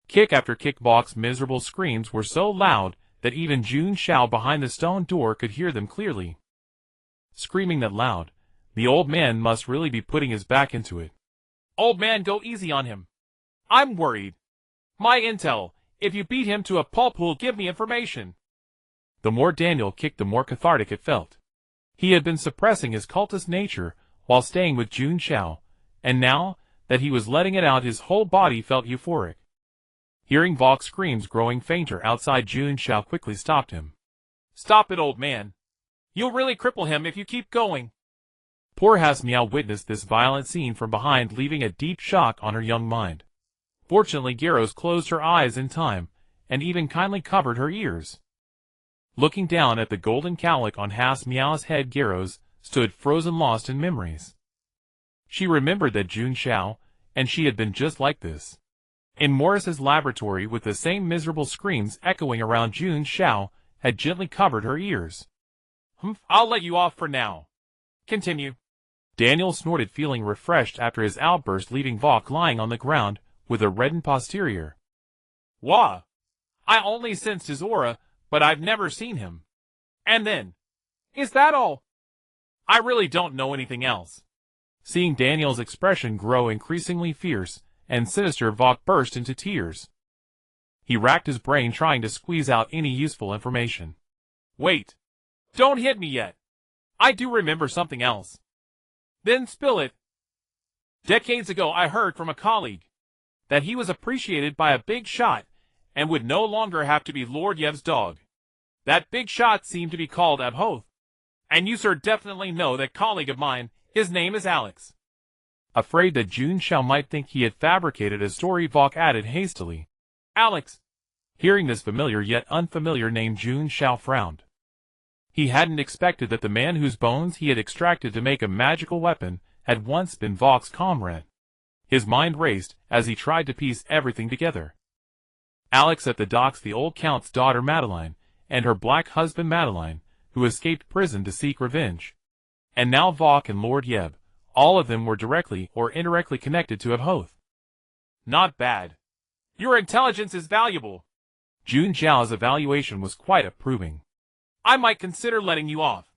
Speaker 1: Kick after kick. Vok's miserable screams were so loud that even Jun Xiao behind the stone door could hear them clearly. Screaming that loud, the old man must really be putting his back into it.
Speaker 2: Old man, go easy on him. I'm worried. My intel, if you beat him to a pulp, will give me information.
Speaker 1: The more Daniel kicked, the more cathartic it felt. He had been suppressing his cultist nature while staying with Jun Xiao, and now that he was letting it out, his whole body felt euphoric. Hearing Vok's screams growing fainter outside, Jun Xiao quickly stopped him.
Speaker 2: Stop it, old man. You'll really cripple him if you keep going.
Speaker 1: Poor Hasmiao witnessed this violent scene from behind, leaving a deep shock on her young mind. Fortunately, Garros closed her eyes in time, and even kindly covered her ears. Looking down at the golden cowlick on Hasmiao's head, Garros stood frozen, lost in memories. She remembered that Jun Xiao and she had been just like this. In Morris's laboratory, with the same miserable screams echoing around, Jun Xiao had gently covered her ears.
Speaker 2: I'll let you off for now. Continue.
Speaker 1: Daniel snorted, feeling refreshed after his outburst, leaving Vok lying on the ground with a reddened posterior.
Speaker 2: Wah! I only sensed his aura, but I've never seen him. And then, is that all? I really don't know anything else.
Speaker 1: Seeing Daniel's expression grow increasingly fierce and sinister, Vok burst into tears. He racked his brain trying to squeeze out any useful information.
Speaker 2: Wait! Don't hit me yet! I do remember something else. Then spill it. Decades ago I heard from a colleague that he was appreciated by a big shot and would no longer have to be Lord Yev's dog. That big shot seemed to be called Abhoth. And you, sir, definitely know that colleague of mine His name is Alex.
Speaker 1: Afraid that Jun Xiao might think he had fabricated a story, Vok added hastily.
Speaker 2: Alex.
Speaker 1: Hearing this familiar yet unfamiliar name, Jun Xiao frowned. He hadn't expected that the man whose bones he had extracted to make a magical weapon had once been Vok's comrade. His mind raced as he tried to piece everything together. Alex at the docks, the old count's daughter Madeline, and her black husband Madeline, who escaped prison to seek revenge. And now Vok and Lord Yeb, all of them were directly or indirectly connected to Abhoth.
Speaker 2: Not bad. Your intelligence is valuable.
Speaker 1: Jun Xiao's evaluation was quite approving.
Speaker 2: I might consider letting you off.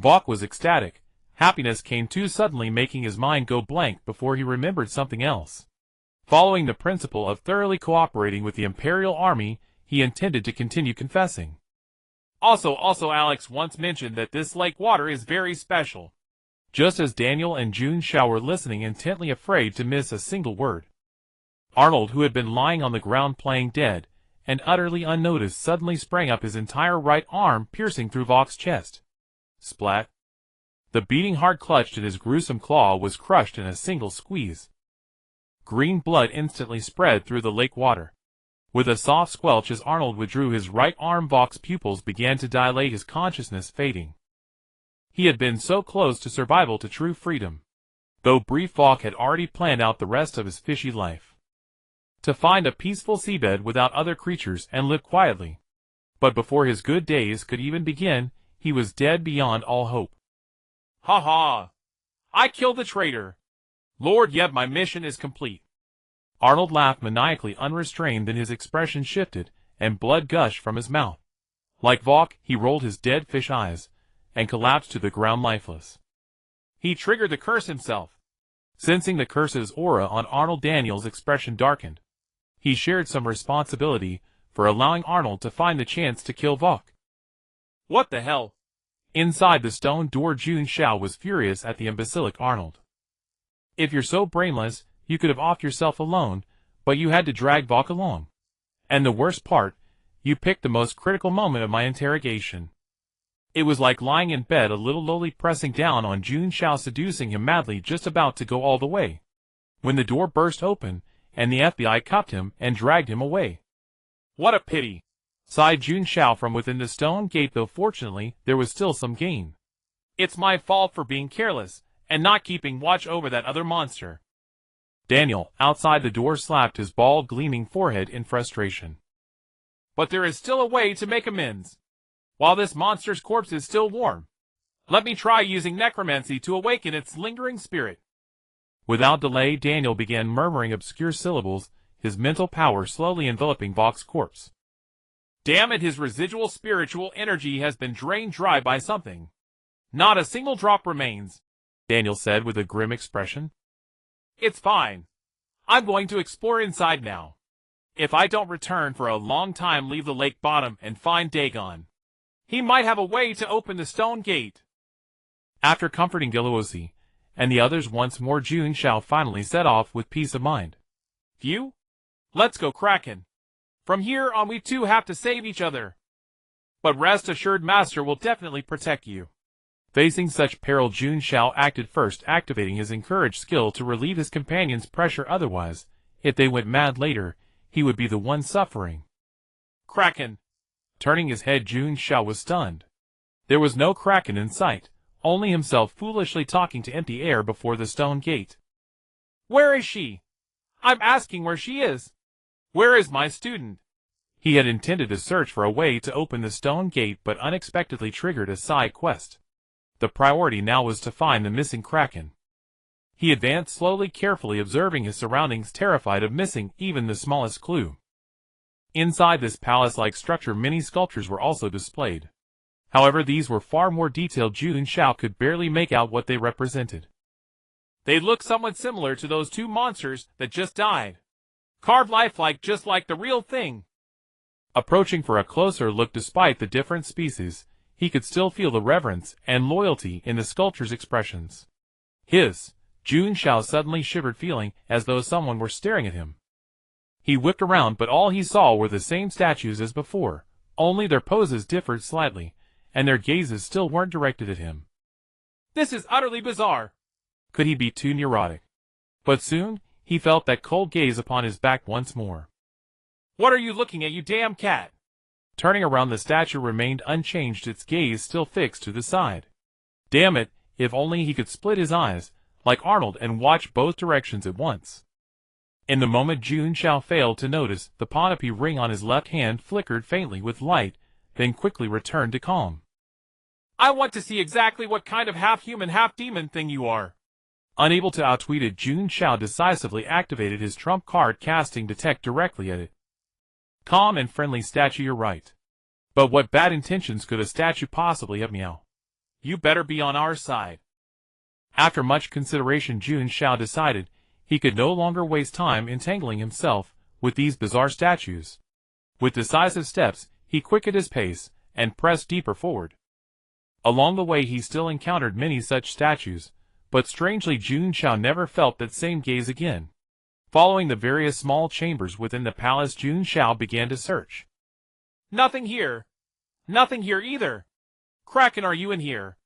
Speaker 1: Vok was ecstatic. Happiness came too suddenly, making his mind go blank before he remembered something else. Following the principle of thoroughly cooperating with the Imperial Army, he intended to continue confessing.
Speaker 2: Also, Alex once mentioned that this lake water is very special.
Speaker 1: Just as Daniel and Jun Xiao were listening intently, afraid to miss a single word, Arnold, who had been lying on the ground playing dead and utterly unnoticed, suddenly sprang up, his entire right arm piercing through Vok's chest. Splat! The beating heart clutched in his gruesome claw was crushed in a single squeeze. Green blood instantly spread through the lake water. With a soft squelch as Arnold withdrew his right arm, Vok's pupils began to dilate, his consciousness fading. He had been so close to survival, to true freedom. Though brief, Vok had already planned out the rest of his fishy life. To find a peaceful seabed without other creatures and live quietly. But before his good days could even begin, he was dead beyond all hope.
Speaker 2: Ha ha! I killed the traitor. Lord Yeb, my mission is complete.
Speaker 1: Arnold laughed maniacally, unrestrained, then his expression shifted, and blood gushed from his mouth. Like Vok, he rolled his dead fish eyes, and collapsed to the ground lifeless.
Speaker 2: He triggered the curse himself.
Speaker 1: Sensing the curse's aura on Arnold, Daniel's expression darkened. He shared some responsibility for allowing Arnold to find the chance to kill Vok.
Speaker 2: What the hell?
Speaker 1: Inside the stone door, Jun Xiao was furious at the imbecilic Arnold. If you're so brainless, you could have offed yourself alone, but you had to drag Vok along. And the worst part, you picked the most critical moment of my interrogation. It was like lying in bed, a little lowly, pressing down on Jun Xiao, seducing him madly, just about to go all the way, when the door burst open, and the FBI cuffed him and dragged him away.
Speaker 2: What a pity,
Speaker 1: sighed Jun Xiao from within the stone gate, though fortunately there was still some gain.
Speaker 2: It's my fault for being careless, and not keeping watch over that other monster.
Speaker 1: Daniel, outside the door, slapped his bald, gleaming forehead in frustration.
Speaker 2: But there is still a way to make amends. While this monster's corpse is still warm, let me try using necromancy to awaken its lingering spirit.
Speaker 1: Without delay, Daniel began murmuring obscure syllables, his mental power slowly enveloping Vok's corpse.
Speaker 2: Damn it, his residual spiritual energy has been drained dry by something. Not a single drop remains,
Speaker 1: Daniel said with a grim expression.
Speaker 2: It's fine. I'm going to explore inside now. If I don't return for a long time, leave the lake bottom and find Dagon. He might have a way to open the stone gate.
Speaker 1: After comforting Giluosi and the others once more, Jun Xiao finally set off with peace of mind.
Speaker 2: Phew! Let's go, Kraken. From here on, we two have to save each other. But rest assured, Master will definitely protect you.
Speaker 1: Facing such peril, Jun Xiao acted first, activating his encouraged skill to relieve his companion's pressure. Otherwise, if they went mad later, he would be the one suffering.
Speaker 2: Kraken!
Speaker 1: Turning his head, Jun Xiao was stunned. There was no Kraken in sight, only himself foolishly talking to empty air before the stone gate.
Speaker 2: Where is she? I'm asking where she is. Where is my student?
Speaker 1: He had intended to search for a way to open the stone gate, but unexpectedly triggered a side quest. The priority now was to find the missing Kraken. He advanced slowly, carefully observing his surroundings, terrified of missing even the smallest clue. Inside this palace-like structure, many sculptures were also displayed. However, these were far more detailed. Jun Xiao could barely make out what they represented.
Speaker 2: They look somewhat similar to those two monsters that just died. Carved lifelike, just like the real thing.
Speaker 1: Approaching for a closer look, despite the different species, he could still feel the reverence and loyalty in the sculpture's expressions. Jun Xiao suddenly shivered, feeling as though someone were staring at him. He whipped around, but all he saw were the same statues as before, only their poses differed slightly, and their gazes still weren't directed at him.
Speaker 2: This is utterly bizarre.
Speaker 1: Could he be too neurotic? But soon, he felt that cold gaze upon his back once more.
Speaker 2: What are you looking at, you damn cat?
Speaker 1: Turning around, the statue remained unchanged, its gaze still fixed to the side. Damn it, if only he could split his eyes, like Arnold, and watch both directions at once. In the moment Jun Xiao failed to notice, the panoply ring on his left hand flickered faintly with light, then quickly returned to calm.
Speaker 2: I want to see exactly what kind of half-human, half-demon thing you are.
Speaker 1: Unable to outwit it, Jun Xiao decisively activated his trump card, casting Detect directly at it. Calm and friendly statue, you're right. But what bad intentions could a statue possibly have? Meow.
Speaker 2: You better be on our side.
Speaker 1: After much consideration, Jun Xiao decided he could no longer waste time entangling himself with these bizarre statues. With decisive steps, he quickened his pace and pressed deeper forward. Along the way he still encountered many such statues, but strangely Jun Xiao never felt that same gaze again. Following the various small chambers within the palace, Jun Xiao began to search.
Speaker 2: Nothing here. Nothing here either. Kraken, are you in here?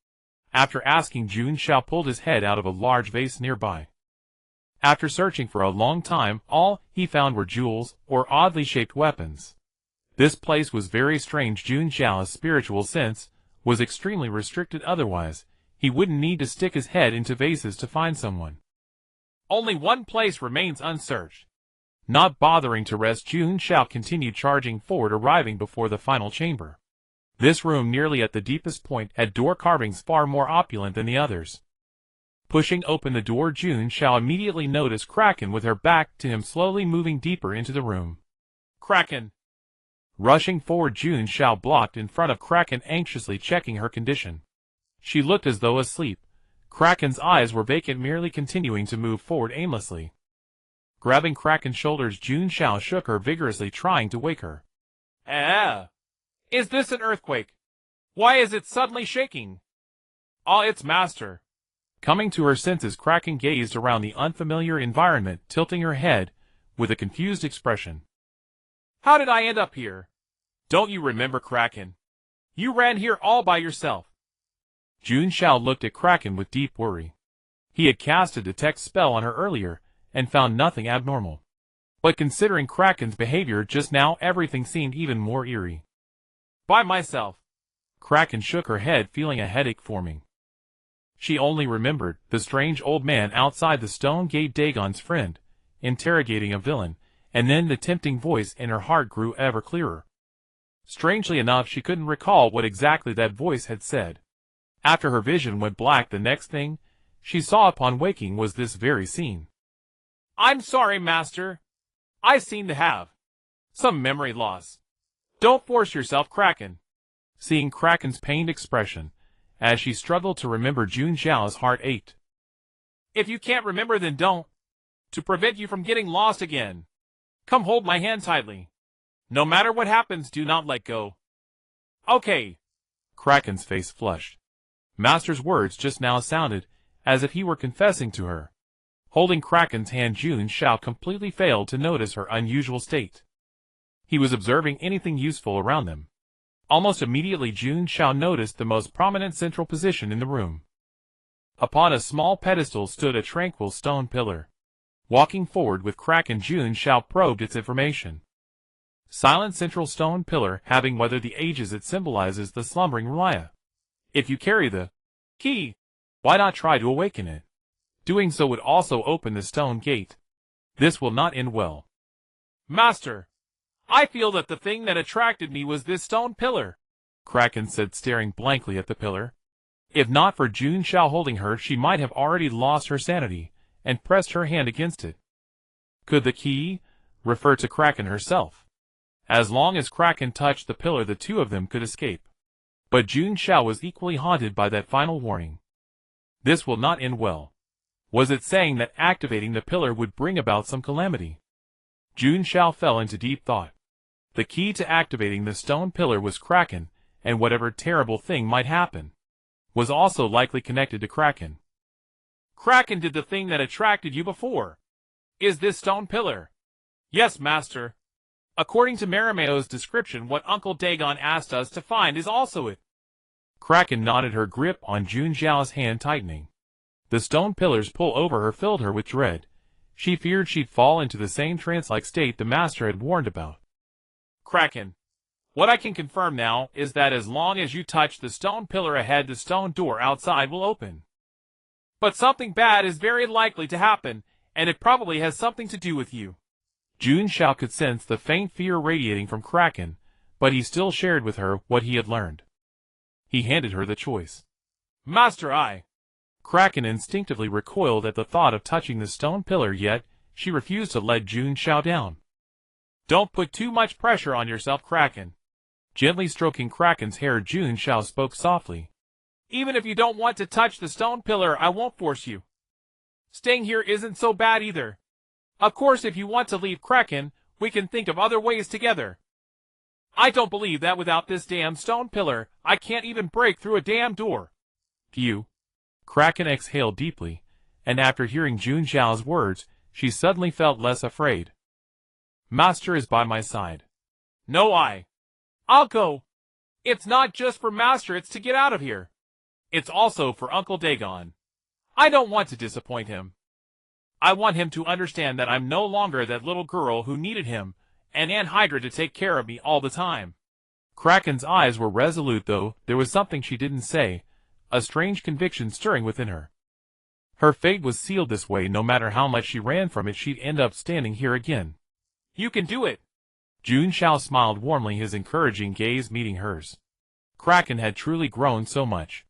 Speaker 1: After asking, Jun Xiao pulled his head out of a large vase nearby. After searching for a long time, all he found were jewels or oddly shaped weapons. This place was very strange. Jun Xiao's spiritual sense was extremely restricted, otherwise he wouldn't need to stick his head into vases to find someone.
Speaker 2: Only one place remains unsearched.
Speaker 1: Not bothering to rest, Jun Xiao continued charging forward, arriving before the final chamber. This room, nearly at the deepest point, had door carvings far more opulent than the others. Pushing open the door, Jun Xiao immediately noticed Kraken with her back to him, slowly moving deeper into the room.
Speaker 2: Kraken!
Speaker 1: Rushing forward, Jun Xiao blocked in front of Kraken, anxiously checking her condition. She looked as though asleep. Kraken's eyes were vacant, merely continuing to move forward aimlessly. Grabbing Kraken's shoulders, Jun Xiao shook her vigorously, trying to wake her.
Speaker 2: Is this an earthquake? Why is it suddenly shaking? Ah, it's Master.
Speaker 1: Coming to her senses, Kraken gazed around the unfamiliar environment, tilting her head with a confused expression.
Speaker 2: How did I end up here? Don't you remember, Kraken? You ran here all by yourself.
Speaker 1: Jun Xiao looked at Kraken with deep worry. He had cast a detect spell on her earlier and found nothing abnormal. But considering Kraken's behavior just now, everything seemed even more eerie.
Speaker 2: By myself.
Speaker 1: Kraken shook her head, feeling a headache forming. She only remembered the strange old man outside the stone gate, Dagon's friend, interrogating a villain, and then the tempting voice in her heart grew ever clearer. Strangely enough, she couldn't recall what exactly that voice had said. After her vision went black, the next thing she saw upon waking was this very scene.
Speaker 2: I'm sorry, Master. I seem to have some memory loss. Don't force yourself, Kraken.
Speaker 1: Seeing Kraken's pained expression, as she struggled to remember, Jun Xiao's heart ached.
Speaker 2: If you can't remember, then don't. To prevent you from getting lost again. Come hold my hand tightly. No matter what happens, do not let go. Okay.
Speaker 1: Kraken's face flushed. Master's words just now sounded as if he were confessing to her. Holding Kraken's hand, Jun Xiao completely failed to notice her unusual state. He was observing anything useful around them. Almost immediately, Jun Xiao noticed the most prominent central position in the room. Upon a small pedestal stood a tranquil stone pillar. Walking forward with Kraken, Jun Xiao probed its information. Silent central stone pillar, having weathered the ages, it symbolizes the slumbering Relia. If you carry the key, why not try to awaken it? Doing so would also open the stone gate. This will not end well.
Speaker 2: Master, I feel that the thing that attracted me was this stone pillar,
Speaker 1: Kraken said, staring blankly at the pillar. If not for Jun Xiao holding her, she might have already lost her sanity and pressed her hand against it. Could the key refer to Kraken herself? As long as Kraken touched the pillar, the two of them could escape. But Jun Xiao was equally haunted by that final warning. This will not end well. Was it saying that activating the pillar would bring about some calamity? Jun Xiao fell into deep thought. The key to activating the stone pillar was Kraken, and whatever terrible thing might happen was also likely connected to Kraken.
Speaker 2: Kraken did the thing that attracted you before. Is this stone pillar? Yes, Master. According to Marimeo's description, what Uncle Dagon asked us to find is also it.
Speaker 1: Kraken nodded, her grip on Jun Xiao's hand tightening. The stone pillar's pull over her filled her with dread. She feared she'd fall into the same trance-like state the master had warned about.
Speaker 2: Kraken, what I can confirm now is that as long as you touch the stone pillar ahead, the stone door outside will open. But something bad is very likely to happen, and it probably has something to do with you.
Speaker 1: Jun Xiao could sense the faint fear radiating from Kraken, but he still shared with her what he had learned. He handed her the choice.
Speaker 2: Master,
Speaker 1: Kraken instinctively recoiled at the thought of touching the stone pillar, yet she refused to let Jun Xiao down.
Speaker 2: Don't put too much pressure on yourself, Kraken.
Speaker 1: Gently stroking Kraken's hair, Jun Xiao spoke softly.
Speaker 2: Even if you don't want to touch the stone pillar, I won't force you. Staying here isn't so bad either. Of course, if you want to leave, Kraken, we can think of other ways together. I don't believe that without this damn stone pillar, I can't even break through a damn door.
Speaker 1: You. Kraken exhaled deeply, and after hearing Jun Xiao's words, she suddenly felt less afraid. Master is by my side.
Speaker 2: No, I'll go. It's not just for Master, it's to get out of here. It's also for Uncle Dagon. I don't want to disappoint him. I want him to understand that I'm no longer that little girl who needed him and Aunt Hydra to take care of me all the time.
Speaker 1: Kraken's eyes were resolute, though there was something she didn't say, a strange conviction stirring within her. Her fate was sealed this way. No matter how much she ran from it, she'd end up standing here again.
Speaker 2: You can do it.
Speaker 1: Jun Xiao smiled warmly, his encouraging gaze meeting hers. Kraken had truly grown so much.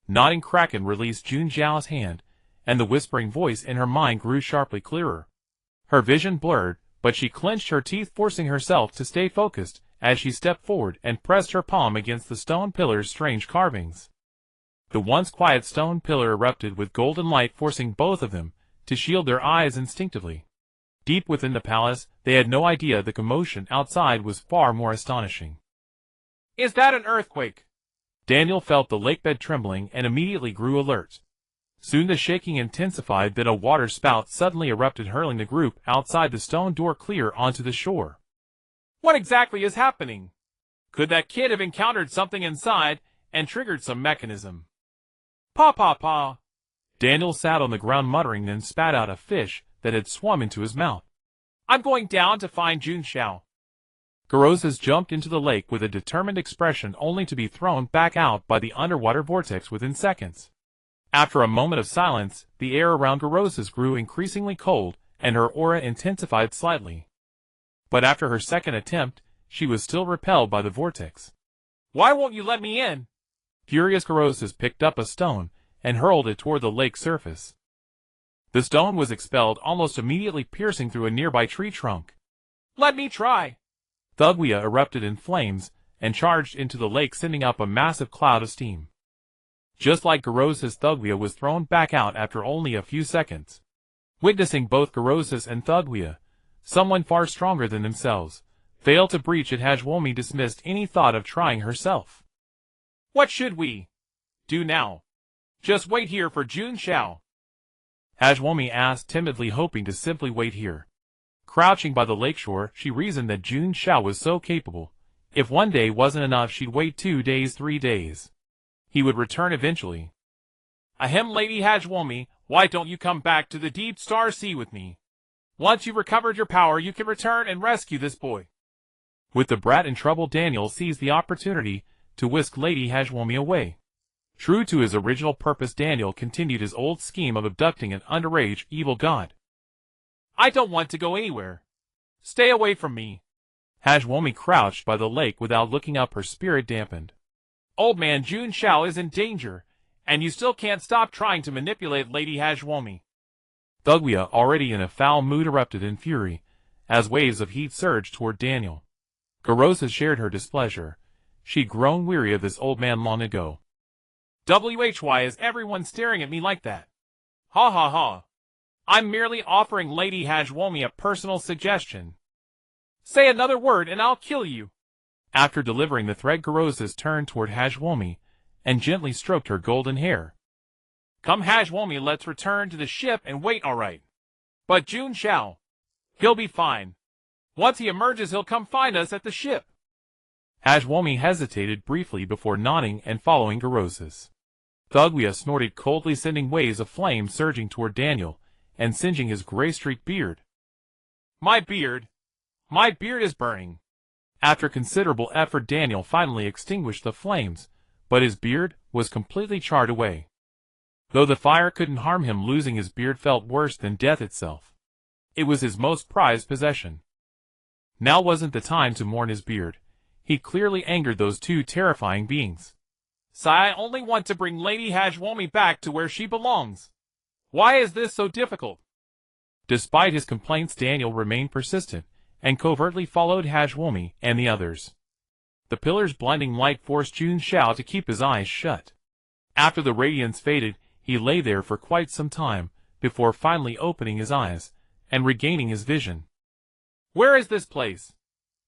Speaker 1: Nodding, Kraken released Jun Xiao's hand, and the whispering voice in her mind grew sharply clearer. Her vision blurred, but she clenched her teeth, forcing herself to stay focused as she stepped forward and pressed her palm against the stone pillar's strange carvings. The once quiet stone pillar erupted with golden light, forcing both of them to shield their eyes instinctively. Deep within the palace, they had no idea the commotion outside was far more astonishing.
Speaker 2: Is that an earthquake?
Speaker 1: Daniel felt the lakebed trembling and immediately grew alert. Soon the shaking intensified, then a water spout suddenly erupted, hurling the group outside the stone door clear onto the shore.
Speaker 2: What exactly is happening? Could that kid have encountered something inside and triggered some mechanism? Pa.
Speaker 1: Daniel sat on the ground muttering, then spat out a fish that had swum into his mouth.
Speaker 2: I'm going down to find Jun Xiao.
Speaker 1: Garozas jumped into the lake with a determined expression, only to be thrown back out by the underwater vortex within seconds. After a moment of silence, the air around Garozas grew increasingly cold, and her aura intensified slightly. But after her second attempt, she was still repelled by the vortex.
Speaker 2: Why won't you let me in?
Speaker 1: Furious, Garozas picked up a stone and hurled it toward the lake surface. The stone was expelled almost immediately, piercing through a nearby tree trunk.
Speaker 2: Let me try.
Speaker 1: Thugwea erupted in flames and charged into the lake, sending up a massive cloud of steam. Just like Garozas, Thugwea was thrown back out after only a few seconds. Witnessing both Garozas and Thugwea, someone far stronger than themselves, failed to breach it, Hajwomi dismissed any thought of trying herself.
Speaker 2: What should we do now? Just wait here for Jun Xiao?
Speaker 1: Hajwomi asked timidly, hoping to simply wait here. Crouching by the lakeshore, she reasoned that Jun Xiao was so capable. If one day wasn't enough, she'd wait 2 days, 3 days. He would return eventually.
Speaker 2: Ahem, Lady Hajwomi, why don't you come back to the deep star sea with me? Once you've recovered your power, you can return and rescue this boy.
Speaker 1: With the brat in trouble, Daniel seized the opportunity to whisk Lady Hajwomi away. True to his original purpose, Daniel continued his old scheme of abducting an underage evil god.
Speaker 2: I don't want to go anywhere. Stay away from me.
Speaker 1: Hajwomi crouched by the lake without looking up, her spirit dampened.
Speaker 2: Old man, Jun Xiao is in danger, and you still can't stop trying to manipulate Lady Hajwomi.
Speaker 1: Thugwea, already in a foul mood, erupted in fury, as waves of heat surged toward Daniel. Garozas shared her displeasure. She'd grown weary of this old man long ago.
Speaker 2: Why is everyone staring at me like that? Ha ha ha. I'm merely offering Lady Hajwomi a personal suggestion. Say another word and I'll kill you.
Speaker 1: After delivering the threat, Garozas turned toward Hajwomi and gently stroked her golden hair.
Speaker 2: Come, Hajwomi, let's return to the ship and wait, all right. But Jun Xiao, he'll be fine. Once he emerges, he'll come find us at the ship.
Speaker 1: Hajwomi hesitated briefly before nodding and following Garosis. Thugwia snorted coldly, sending waves of flame surging toward Daniel and singeing his gray-streaked beard.
Speaker 2: My beard is burning.
Speaker 1: After considerable effort, Daniel finally extinguished the flames, but his beard was completely charred away. Though the fire couldn't harm him, losing his beard felt worse than death itself. It was his most prized possession. Now wasn't the time to mourn his beard. He clearly angered those two terrifying beings.
Speaker 2: Sai, I only want to bring Lady Hajwomi back to where she belongs. Why is this so difficult?
Speaker 1: Despite his complaints, Daniel remained persistent and covertly followed Hajwomi and the others. The pillar's blinding light forced Jun Xiao to keep his eyes shut. After the radiance faded, he lay there for quite some time before finally opening his eyes and regaining his vision.
Speaker 2: Where is this place?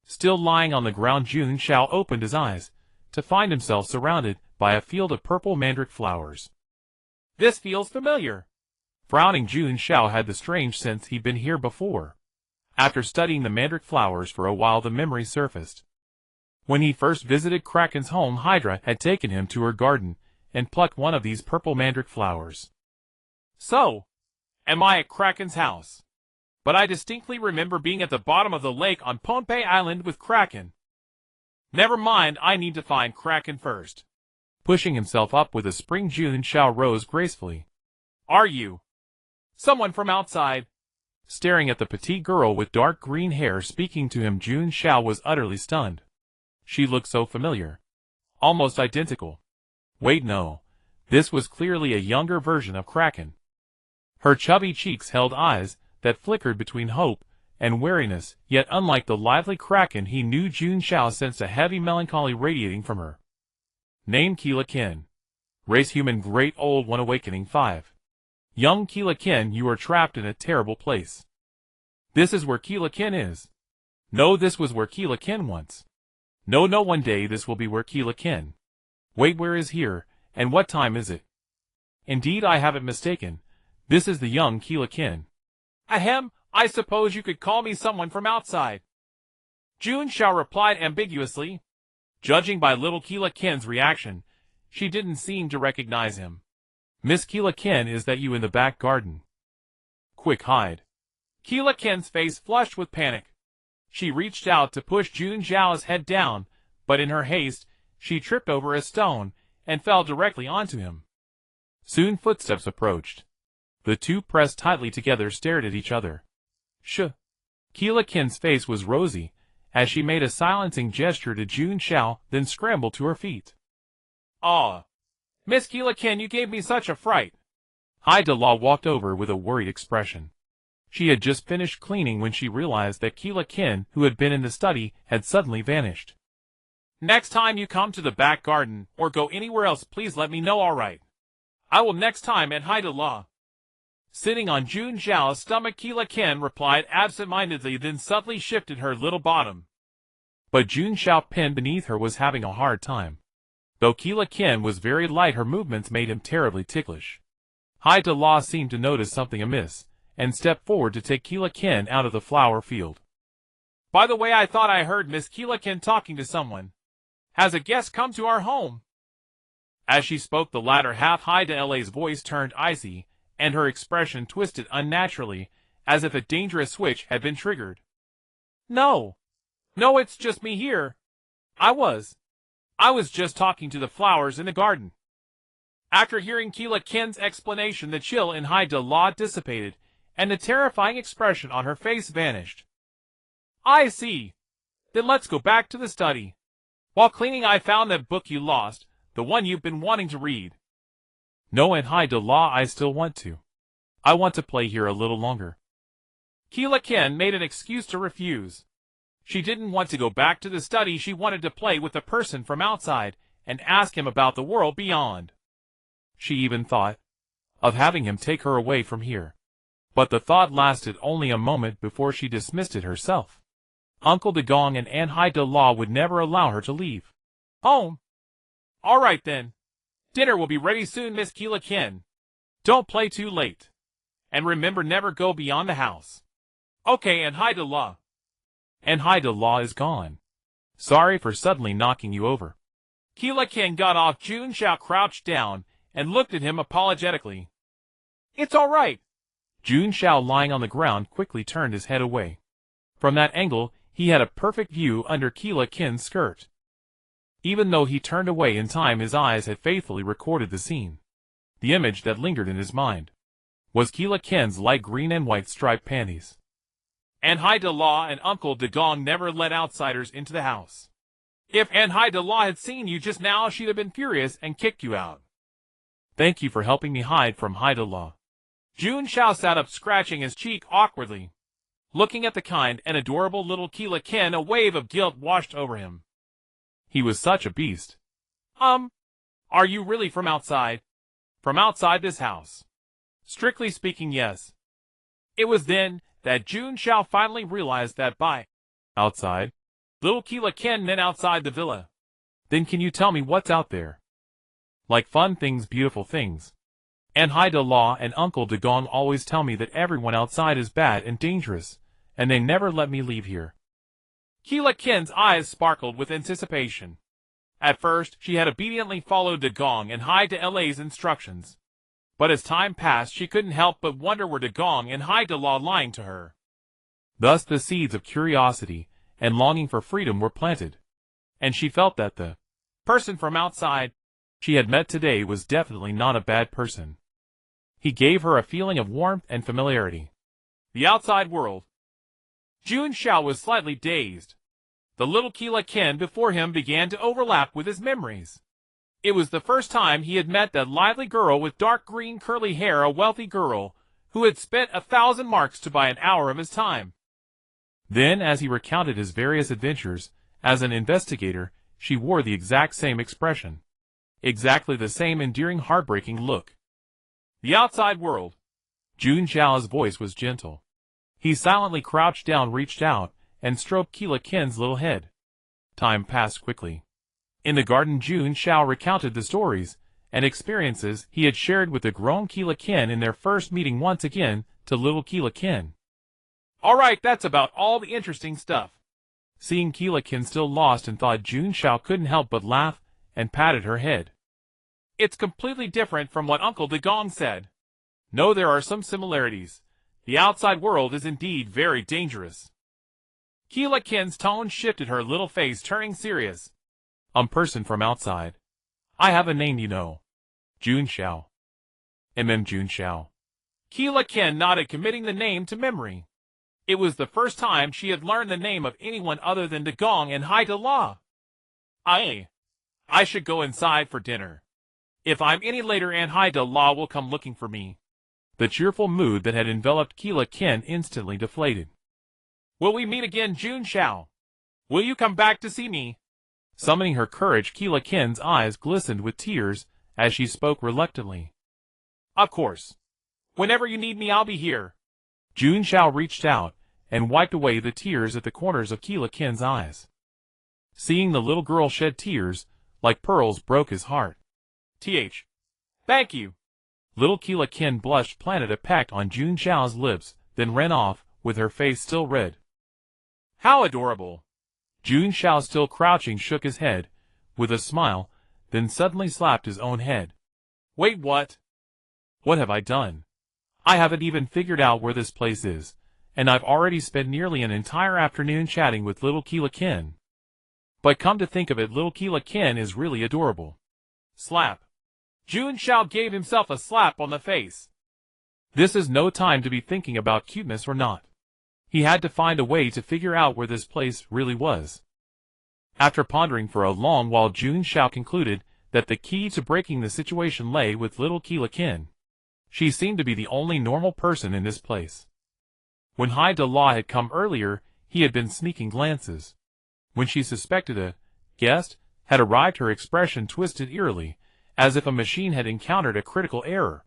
Speaker 1: Still lying on the ground, Jun Xiao opened his eyes to find himself surrounded by a field of purple mandrake flowers.
Speaker 2: This feels familiar.
Speaker 1: Frowning, Jun Xiao had the strange sense he'd been here before. After studying the mandrake flowers for a while, the memory surfaced. When he first visited Kraken's home, Hydra had taken him to her garden and plucked one of these purple mandrake flowers.
Speaker 2: So, am I at Kraken's house? But I distinctly remember being at the bottom of the lake on Pohnpei Island with Kraken. Never mind, I need to find Kraken first.
Speaker 1: Pushing himself up with a spring, Jun Xiao rose gracefully.
Speaker 2: Are you someone from outside?
Speaker 1: Staring at the petite girl with dark green hair speaking to him, Jun Xiao was utterly stunned. She looked so familiar. Almost identical. Wait, no. This was clearly a younger version of Kraken. Her chubby cheeks held eyes that flickered between hope and wariness, yet unlike the lively Kraken he knew, Jun Xiao sensed a heavy melancholy radiating from her. Name Keela Kin. Race human, great old one, awakening 5. Young Keela Kin, you are trapped in a terrible place. This is where Keela Kin is. No, this was where Keela Kin once. No, one day this will be where Keela Kin. Wait, where is here, and what time is it? Indeed, I haven't mistaken. This is the young Keela Kin.
Speaker 2: Ahem, I suppose you could call me someone from outside. Jun Xiao replied ambiguously. Judging by little Keela Kin's reaction, she didn't seem to recognize him.
Speaker 1: Miss Keela Kin, is that you in the back garden? Quick, hide.
Speaker 2: Keela Kin's face flushed with panic. She reached out to push Jun Xiao's head down, but in her haste, she tripped over a stone and fell directly onto him. Soon footsteps approached. The two pressed tightly together, stared at each other. Shh. Keela Kin's face was rosy as she made a silencing gesture to Jun Xiao, then scrambled to her feet. Ah, Miss Keela Kin, you gave me such a fright.
Speaker 1: Haida Law walked over with a worried expression. She had just finished cleaning when she realized that Keela Kin, who had been in the study, had suddenly vanished.
Speaker 2: Next time you come to the back garden, or go anywhere else, please let me know, all right? I will next time at Haida Law. Sitting on Jun Xiao's stomach, Keela Kin replied absent-mindedly, then subtly shifted her little bottom.
Speaker 1: But Jun Xiao, pinned beneath her, was having a hard time. Though Keela Kin was very light, her movements made him terribly ticklish. Haida Law seemed to notice something amiss, and stepped forward to take Keela Kin out of the flower field.
Speaker 2: By the way, I thought I heard Miss Keela Kin talking to someone. Has a guest come to our home? As she spoke, the latter half Haida La's voice turned icy, and her expression twisted unnaturally, as if a dangerous switch had been triggered. No, it's just me here. I was just talking to the flowers in the garden. After hearing Keela Kin's explanation, the chill in Haida Law dissipated, and the terrifying expression on her face vanished. I see. Then let's go back to the study. While cleaning, I found that book you lost, the one you've been wanting to read.
Speaker 1: No, and Haida Law, I still want to. I want to play here a little longer.
Speaker 2: Keela Kin made an excuse to refuse. She didn't want to go back to the study. She wanted to play with the person from outside and ask him about the world beyond.
Speaker 1: She even thought of having him take her away from here. But the thought lasted only a moment before she dismissed it herself. Uncle Dagong and Aunt Haida Law would never allow her to leave
Speaker 2: home. All right then. Dinner will be ready soon, Miss Keela Kin. Don't play too late. And remember, never go beyond the house. Okay, and Haida Law.
Speaker 1: And Haida Law is gone. Sorry for suddenly knocking you over.
Speaker 2: Keela Kin got off. Jun Xiao crouched down and looked at him apologetically. It's all right.
Speaker 1: Jun Xiao, lying on the ground, quickly turned his head away. From that angle, he had a perfect view under Keela Kin's skirt. Even though he turned away in time, his eyes had faithfully recorded the scene. The image that lingered in his mind was Keela Kin's light green and white striped panties.
Speaker 2: And Hai De La and Uncle De Gong never let outsiders into the house. If Aunt Hai De La had seen you just now, she'd have been furious and kicked you out.
Speaker 1: Thank you for helping me hide from Hai De La.
Speaker 2: Jun Xiao sat up, scratching his cheek awkwardly. Looking at the kind and adorable little Keela Kin, a wave of guilt washed over him.
Speaker 1: He was such a beast.
Speaker 2: Are you really from outside? From outside this house? Strictly speaking, yes. It was then that Jun Xiao finally realized that by
Speaker 1: outside,
Speaker 2: little Keela Kin meant outside the villa.
Speaker 1: Then can you tell me what's out there? Like fun things, beautiful things. And Hai De La and Uncle De Gong always tell me that everyone outside is bad and dangerous, and they never let me leave here.
Speaker 2: Keela Kin's eyes sparkled with anticipation. At first, she had obediently followed De Gong and Hai De La's instructions. But as time passed, she couldn't help but wonder, were De Gong and Hai De La lying to her?
Speaker 1: Thus the seeds of curiosity and longing for freedom were planted. And she felt that the
Speaker 2: person from outside
Speaker 1: she had met today was definitely not a bad person. He gave her a feeling of warmth and familiarity.
Speaker 2: The outside world. Jun Xiao was slightly dazed. The little Keela Kin before him began to overlap with his memories. It was the first time he had met that lively girl with dark green curly hair, a wealthy girl who had spent 1,000 marks to buy an hour of his time.
Speaker 1: Then, as he recounted his various adventures as an investigator, she wore the exact same expression. Exactly the same endearing, heartbreaking look.
Speaker 2: The outside world.
Speaker 1: Jun Xiao's voice was gentle. He silently crouched down, reached out, and stroked Keela Kin's little head. Time passed quickly. In the garden, Jun Xiao recounted the stories and experiences he had shared with the grown Keela Kin in their first meeting once again to little Keela Kin.
Speaker 2: All right, that's about all the interesting stuff.
Speaker 1: Seeing Keela Kin still lost in thought, Jun Xiao couldn't help but laugh and patted her head.
Speaker 2: It's completely different from what Uncle De Gong said. No, there are some similarities. The outside world is indeed very dangerous. Keela Kin's tone shifted, her little face turning serious.
Speaker 1: Person from outside. I have a name, you know. Jun Xiao. Jun Xiao.
Speaker 2: Keela Kin nodded, committing the name to memory. It was the first time she had learned the name of anyone other than De Gong and Hai De La. I should go inside for dinner. If I'm any later, Aunt Hai De La will come looking for me.
Speaker 1: The cheerful mood that had enveloped Keela Kin instantly deflated.
Speaker 2: Will we meet again, Jun Xiao? Will you come back to see me?
Speaker 1: Summoning her courage, Keela Kin's eyes glistened with tears as she spoke reluctantly.
Speaker 2: Of course. Whenever you need me, I'll be here.
Speaker 1: Jun Xiao reached out and wiped away the tears at the corners of Keela Kin's eyes. Seeing the little girl shed tears like pearls broke his heart.
Speaker 2: Thank you.
Speaker 1: Little Keela Kin blushed, planted a peck on Jun Xiao's lips, then ran off, with her face still red.
Speaker 2: How adorable.
Speaker 1: Jun Xiao, still crouching, shook his head with a smile, then suddenly slapped his own head.
Speaker 2: Wait, what?
Speaker 1: What have I done? I haven't even figured out where this place is, and I've already spent nearly an entire afternoon chatting with little Keela Kin. But come to think of it, little Keela Kin is really adorable.
Speaker 2: Slap. Jun Xiao gave himself a slap on the face.
Speaker 1: This is no time to be thinking about cuteness or not. He had to find a way to figure out where this place really was. After pondering for a long while, Jun Xiao concluded that the key to breaking the situation lay with little Keela Kin. She seemed to be the only normal person in this place. When Hai De La had come earlier, he had been sneaking glances. When she suspected a guest had arrived, her expression twisted eerily, as if a machine had encountered a critical error.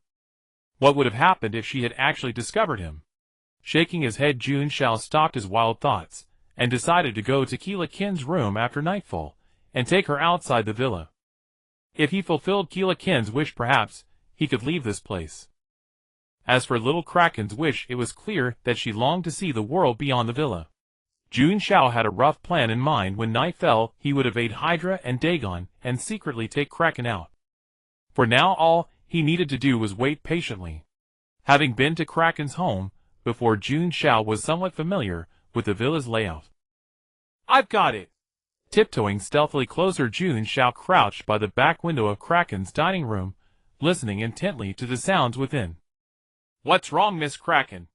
Speaker 1: What would have happened if she had actually discovered him? Shaking his head, Jun Xiao stopped his wild thoughts, and decided to go to Keela Kin's room after nightfall, and take her outside the villa. If he fulfilled Keela Kin's wish, perhaps he could leave this place. As for little Kraken's wish, it was clear that she longed to see the world beyond the villa. Jun Xiao had a rough plan in mind. When night fell, he would evade Hydra and Dagon and secretly take Kraken out. For now all he needed to do was wait patiently. Having been to Kraken's home before, Jun Xiao was somewhat familiar with the villa's layout.
Speaker 2: I've got it.
Speaker 1: Tiptoeing stealthily closer, Jun Xiao crouched by the back window of Kraken's dining room, listening intently to the sounds within.
Speaker 2: What's wrong, Miss Kraken?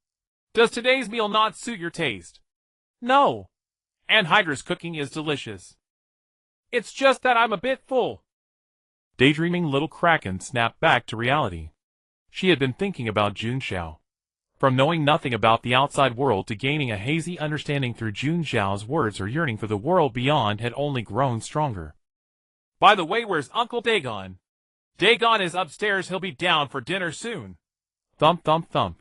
Speaker 2: Does today's meal not suit your taste?
Speaker 1: No.
Speaker 2: And Hydra's cooking is delicious. It's just that I'm a bit full.
Speaker 1: Daydreaming little Kraken snapped back to reality. She had been thinking about Jun Xiao. From knowing nothing about the outside world to gaining a hazy understanding through Jun Xiao's words, her yearning for the world beyond had only grown stronger.
Speaker 2: By the way, where's Uncle Dagon? Dagon is upstairs. He'll be down for dinner soon.
Speaker 1: Thump, thump, thump.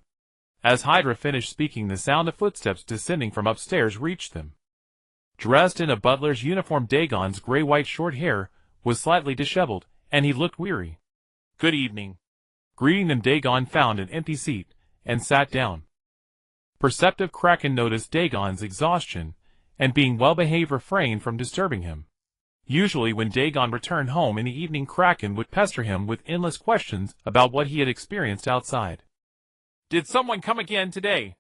Speaker 1: As Hydra finished speaking, the sound of footsteps descending from upstairs reached them. Dressed in a butler's uniform, Dagon's gray-white short hair was slightly disheveled, and he looked weary.
Speaker 2: Good evening.
Speaker 1: Greeting them, Dagon found an empty seat and sat down. Perceptive Kraken noticed Dagon's exhaustion, and being well-behaved refrained from disturbing him. Usually when Dagon returned home in the evening, Kraken would pester him with endless questions about what he had experienced outside.
Speaker 2: Did someone come again today?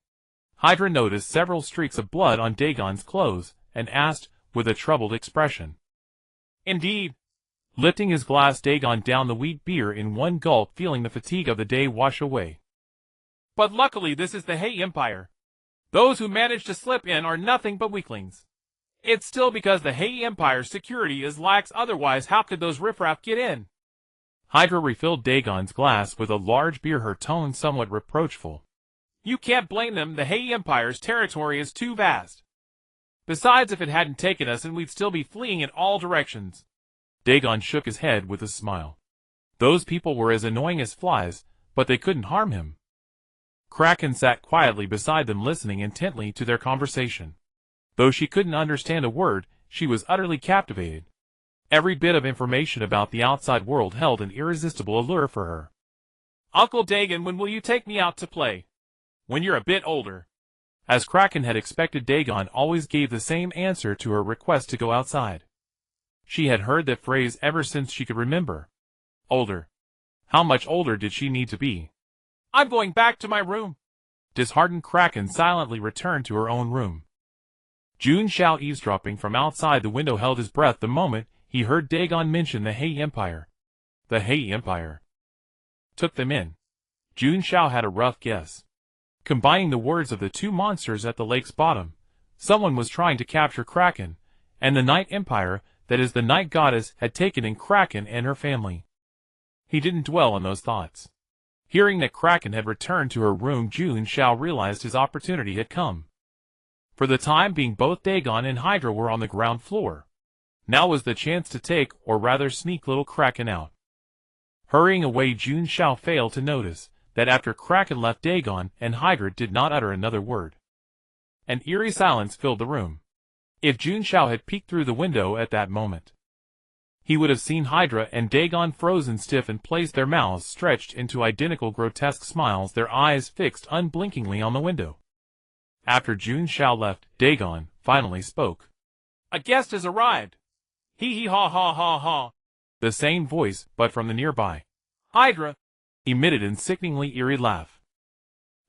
Speaker 1: Hydra noticed several streaks of blood on Dagon's clothes, and asked with a troubled expression.
Speaker 2: Indeed.
Speaker 1: Lifting his glass, Dagon downed the wheat beer in one gulp, feeling the fatigue of the day wash away.
Speaker 2: But luckily this is the Hay Empire. Those who manage to slip in are nothing but weaklings. It's still because the Hay Empire's security is lax, otherwise how could those riffraff get in?
Speaker 1: Hydra refilled Dagon's glass with a large beer, her tone somewhat reproachful.
Speaker 2: You can't blame them, the Hay Empire's territory is too vast. Besides, if it hadn't taken us, and we'd still be fleeing in all directions.
Speaker 1: Dagon shook his head with a smile. Those people were as annoying as flies, but they couldn't harm him. Kraken sat quietly beside them, listening intently to their conversation. Though she couldn't understand a word, she was utterly captivated. Every bit of information about the outside world held an irresistible allure for her.
Speaker 2: Uncle Dagon, when will you take me out to play? When you're a bit older.
Speaker 1: As Kraken had expected, Dagon always gave the same answer to her request to go outside. She had heard that phrase ever since she could remember. Older. How much older did she need to be?
Speaker 2: I'm going back to my room.
Speaker 1: Disheartened, Kraken silently returned to her own room. Jun Xiao, eavesdropping from outside the window, held his breath the moment he heard Dagon mention the Hay Empire. The Hay Empire took them in. Jun Xiao had a rough guess. Combining the words of the two monsters at the lake's bottom, someone was trying to capture Kraken, and the Night Empire, that is the Night Goddess, had taken in Kraken and her family. He didn't dwell on those thoughts. Hearing that Kraken had returned to her room, Jun Xiao realized his opportunity had come. For the time being, both Dagon and Hydra were on the ground floor. Now was the chance to take, or rather sneak, little Kraken out. Hurrying away, Jun Xiao failed to notice that after Kraken left, Dagon and Hydra did not utter another word. An eerie silence filled the room. If Jun Xiao had peeked through the window at that moment, he would have seen Hydra and Dagon frozen stiff in place, their mouths stretched into identical grotesque smiles, their eyes fixed unblinkingly on the window. After Jun Xiao left, Dagon finally spoke.
Speaker 2: A guest has arrived. Hee hee ha ha ha ha.
Speaker 1: The same voice, but from the nearby
Speaker 2: Hydra
Speaker 1: emitted an sickeningly eerie laugh.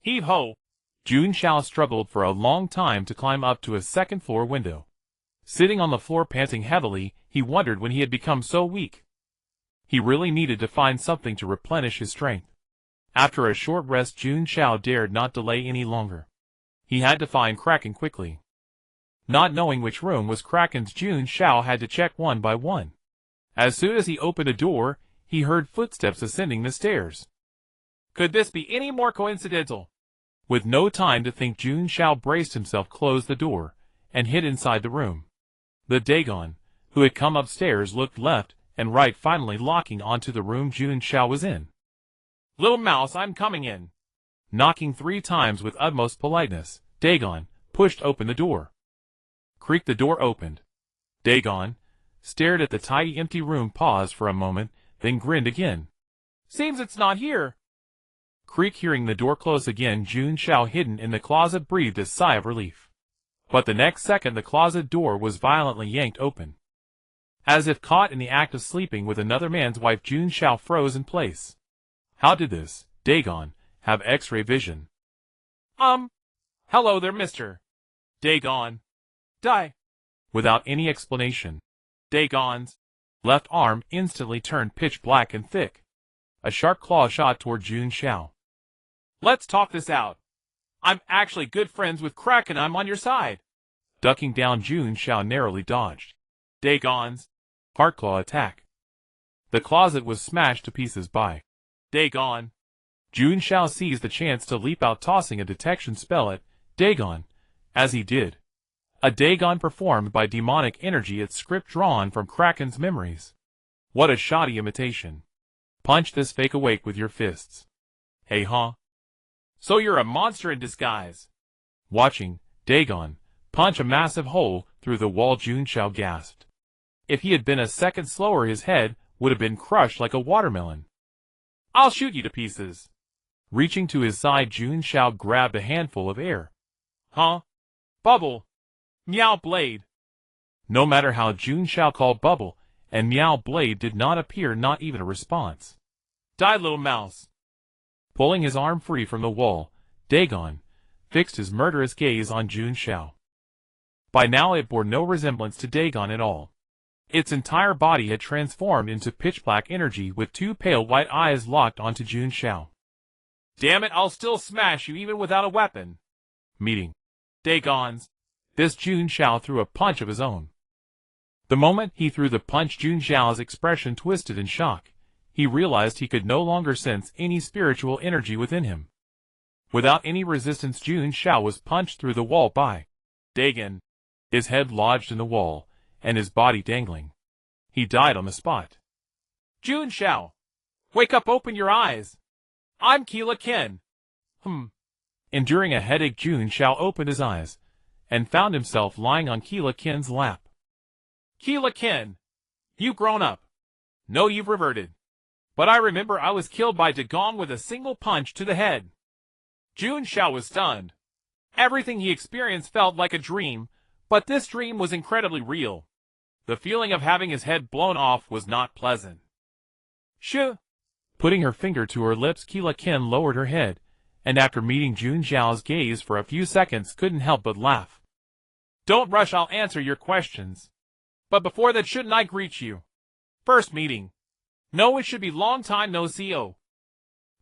Speaker 2: Heave ho.
Speaker 1: Jun Xiao struggled for a long time to climb up to a second-floor window. Sitting on the floor panting heavily, he wondered when he had become so weak. He really needed to find something to replenish his strength. After a short rest, Jun Xiao dared not delay any longer. He had to find Kraken quickly. Not knowing which room was Kraken's, Jun Xiao had to check one by one. As soon as he opened a door, he heard footsteps ascending the stairs.
Speaker 2: Could this be any more coincidental?
Speaker 1: With no time to think, Jun Xiao braced himself, closed the door, and hid inside the room. The Dagon, who had come upstairs, looked left and right, finally locking onto the room Jun Xiao was in.
Speaker 2: Little mouse, I'm coming in.
Speaker 1: Knocking 3 times with utmost politeness, Dagon pushed open the door. Creak, the door opened. Dagon stared at the tidy empty room, paused for a moment, then grinned again.
Speaker 2: Seems it's not here.
Speaker 1: Creak. Hearing the door close again, Jun Xiao, hidden in the closet, breathed a sigh of relief. But the next second the closet door was violently yanked open. As if caught in the act of sleeping with another man's wife, Jun Xiao froze in place. How did this, Dagon, have X-ray vision?
Speaker 2: Hello there, Mr. Dagon. Die.
Speaker 1: Without any explanation,
Speaker 2: Dagon's
Speaker 1: left arm instantly turned pitch black and thick. A sharp claw shot toward Jun Xiao.
Speaker 2: Let's talk this out. I'm actually good friends with Crack and I'm on your side.
Speaker 1: Ducking down, Jun Xiao narrowly dodged
Speaker 2: Dagon's
Speaker 1: heart claw attack. The closet was smashed to pieces by
Speaker 2: Dagon.
Speaker 1: Jun Xiao seized the chance to leap out, tossing a detection spell at Dagon. As he did, a Dagon performed by demonic energy, its script drawn from Kraken's memories. What a shoddy imitation. Punch this fake awake with your fists. Hey huh?
Speaker 2: So you're a monster in disguise.
Speaker 1: Watching Dagon punch a massive hole through the wall, Jun Xiao gasped. If he had been a second slower, his head would have been crushed like a watermelon.
Speaker 2: I'll shoot you to pieces.
Speaker 1: Reaching to his side, Jun Xiao grabbed a handful of air.
Speaker 2: Huh? Bubble. Meow blade.
Speaker 1: No matter how Jun Xiao called bubble and meow blade did not appear, not even a response.
Speaker 2: Die, little mouse.
Speaker 1: Pulling his arm free from the wall, Dagon fixed his murderous gaze on Jun Xiao. By now it bore no resemblance to Dagon at all. Its entire body had transformed into pitch-black energy, with two pale white eyes locked onto Jun Xiao.
Speaker 2: Damn it, I'll still smash you even without a weapon.
Speaker 1: Meeting
Speaker 2: Dagon's.
Speaker 1: This, Jun Xiao threw a punch of his own. The moment he threw the punch, Jun Xiao's expression twisted in shock. He realized he could no longer sense any spiritual energy within him. Without any resistance, Jun Xiao was punched through the wall by Dagon, his head lodged in the wall, and his body dangling. He died on the spot.
Speaker 2: Jun Xiao! Wake up, open your eyes! I'm Keela Ken.
Speaker 1: Enduring a headache, Jun Xiao opened his eyes, and found himself lying on Keela Ken's lap.
Speaker 2: Keela Ken! You've grown up. No, you've reverted. But I remember I was killed by Dagon with a single punch to the head. Jun Xiao was stunned. Everything he experienced felt like a dream, but this dream was incredibly real. The feeling of having his head blown off was not pleasant. Shh!
Speaker 1: Putting her finger to her lips, Keela Ken lowered her head, and after meeting Jun Xiao's gaze for a few seconds, couldn't help but laugh.
Speaker 2: Don't rush, I'll answer your questions. But before that, shouldn't I greet you? First meeting. No, it should be long time no see.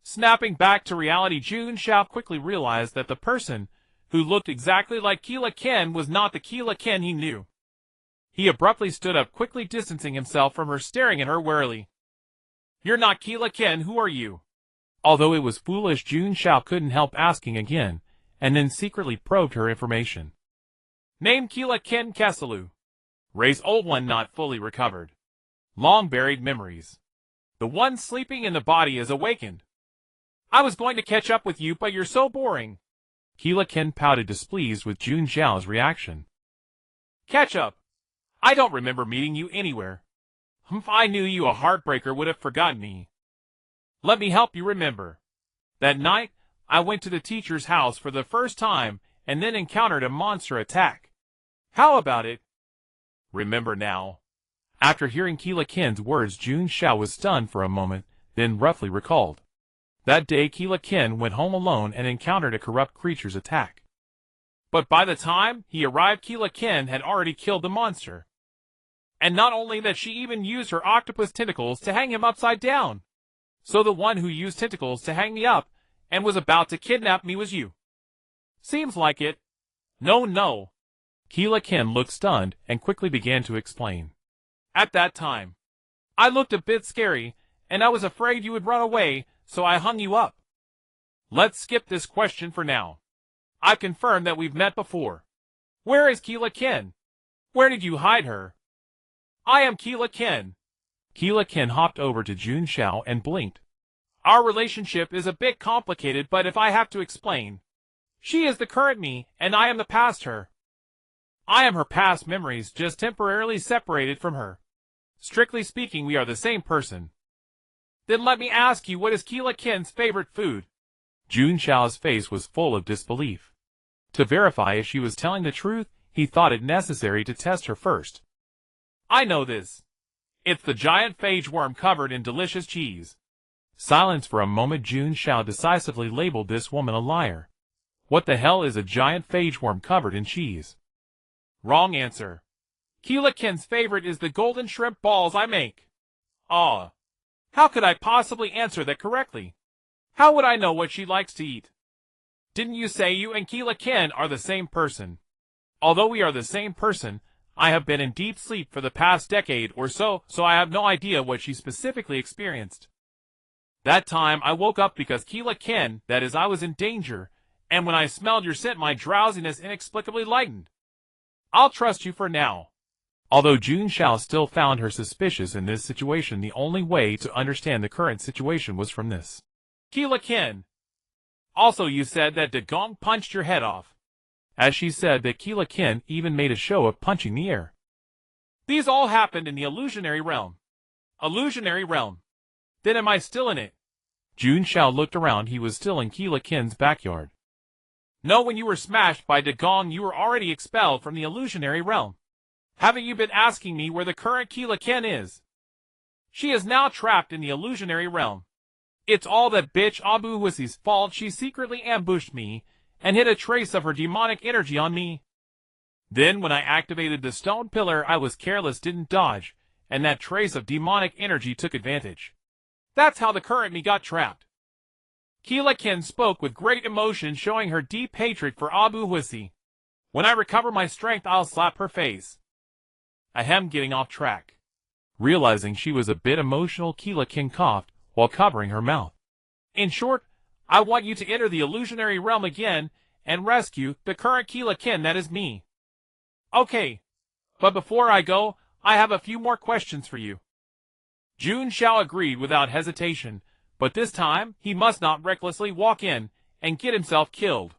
Speaker 2: Snapping back to reality, Jun Xiao quickly realized that the person who looked exactly like Keela Ken was not the Keela Ken he knew. He abruptly stood up, quickly distancing himself from her, staring at her warily. You're not Keela Ken, who are you?
Speaker 1: Although it was foolish, Jun Xiao couldn't help asking again, and then secretly probed her information.
Speaker 2: Name Keela Ken Kessalu. Race old one not fully recovered. Long buried memories. The one sleeping in the body is awakened. I was going to catch up with you, but you're so boring.
Speaker 1: Keela Ken pouted, displeased with Jun Xiao's reaction.
Speaker 2: Catch up? I don't remember meeting you anywhere. If I knew you, a heartbreaker would have forgotten me. Let me help you remember. That night, I went to the teacher's house for the first time and then encountered a monster attack. How about it? Remember now.
Speaker 1: After hearing Keela Ken's words, Jun Xiao was stunned for a moment, then roughly recalled. That day, Keela Ken went home alone and encountered a corrupt creature's attack.
Speaker 2: But by the time he arrived, Keela Ken had already killed the monster. And not only that, she even used her octopus tentacles to hang him upside down. So the one who used tentacles to hang me up and was about to kidnap me was you. Seems like it. No.
Speaker 1: Keela Ken looked stunned and quickly began to explain.
Speaker 2: At that time, I looked a bit scary, and I was afraid you would run away, so I hung you up. Let's skip this question for now. I confirm that we've met before. Where is Keela Ken? Where did you hide her? I am Keela Ken.
Speaker 1: Keela Ken hopped over to Jun Xiao and blinked.
Speaker 2: Our relationship is a bit complicated, but if I have to explain, she is the current me, and I am the past her. I am her past memories, just temporarily separated from her. Strictly speaking, we are the same person. Then let me ask you, what is Keela Ken's favorite food?
Speaker 1: Jun Xiao's face was full of disbelief. To verify if she was telling the truth,
Speaker 2: he thought it necessary to test her first. I know this. It's the giant phage worm covered in delicious cheese.
Speaker 1: Silence for a moment. Jun Xiao decisively labeled this woman a liar. What the hell is a giant phage worm covered in cheese?
Speaker 2: Wrong answer. Keela Kin's favorite is the golden shrimp balls I make. Ah. How could I possibly answer that correctly? How would I know what she likes to eat? Didn't you say you and Keela Kin are the same person? Although we are the same person, I have been in deep sleep for the past decade or so I have no idea what she specifically experienced. That time I woke up because Keela Kin, that is, I was in danger, and when I smelled your scent my drowsiness inexplicably lightened. I'll trust you for now.
Speaker 1: Although Jun Xiao still found her suspicious in this situation, the only way to understand the current situation was from this.
Speaker 2: Keela Kin. Also you said that Dagong punched your head off.
Speaker 1: As she said that Keela Kin even made a show of punching the air.
Speaker 2: These all happened in the illusionary realm. Illusionary realm. Then am I still in it?
Speaker 1: Jun Xiao looked around. He was still in Keela Kin's backyard.
Speaker 2: No, when you were smashed by Dagong you were already expelled from the illusionary realm. Haven't you been asking me where the current Keela Kin is? She is now trapped in the illusionary realm. It's all that bitch Abu Hussi's fault. She secretly ambushed me and hid a trace of her demonic energy on me. Then when I activated the stone pillar I was careless, didn't dodge, and that trace of demonic energy took advantage. That's how the current me got trapped. Keela Kin spoke with great emotion, showing her deep hatred for Abu Hussi. When I recover my strength I'll slap her face. Ahem, getting off track.
Speaker 1: Realizing she was a bit emotional, Keela Kin coughed while covering her mouth.
Speaker 2: In short, I want you to enter the illusionary realm again and rescue the current Keela Kin, that is me. Okay, but before I go, I have a few more questions for you. Jun Xiao agreed without hesitation, but this time he must not recklessly walk in and get himself killed.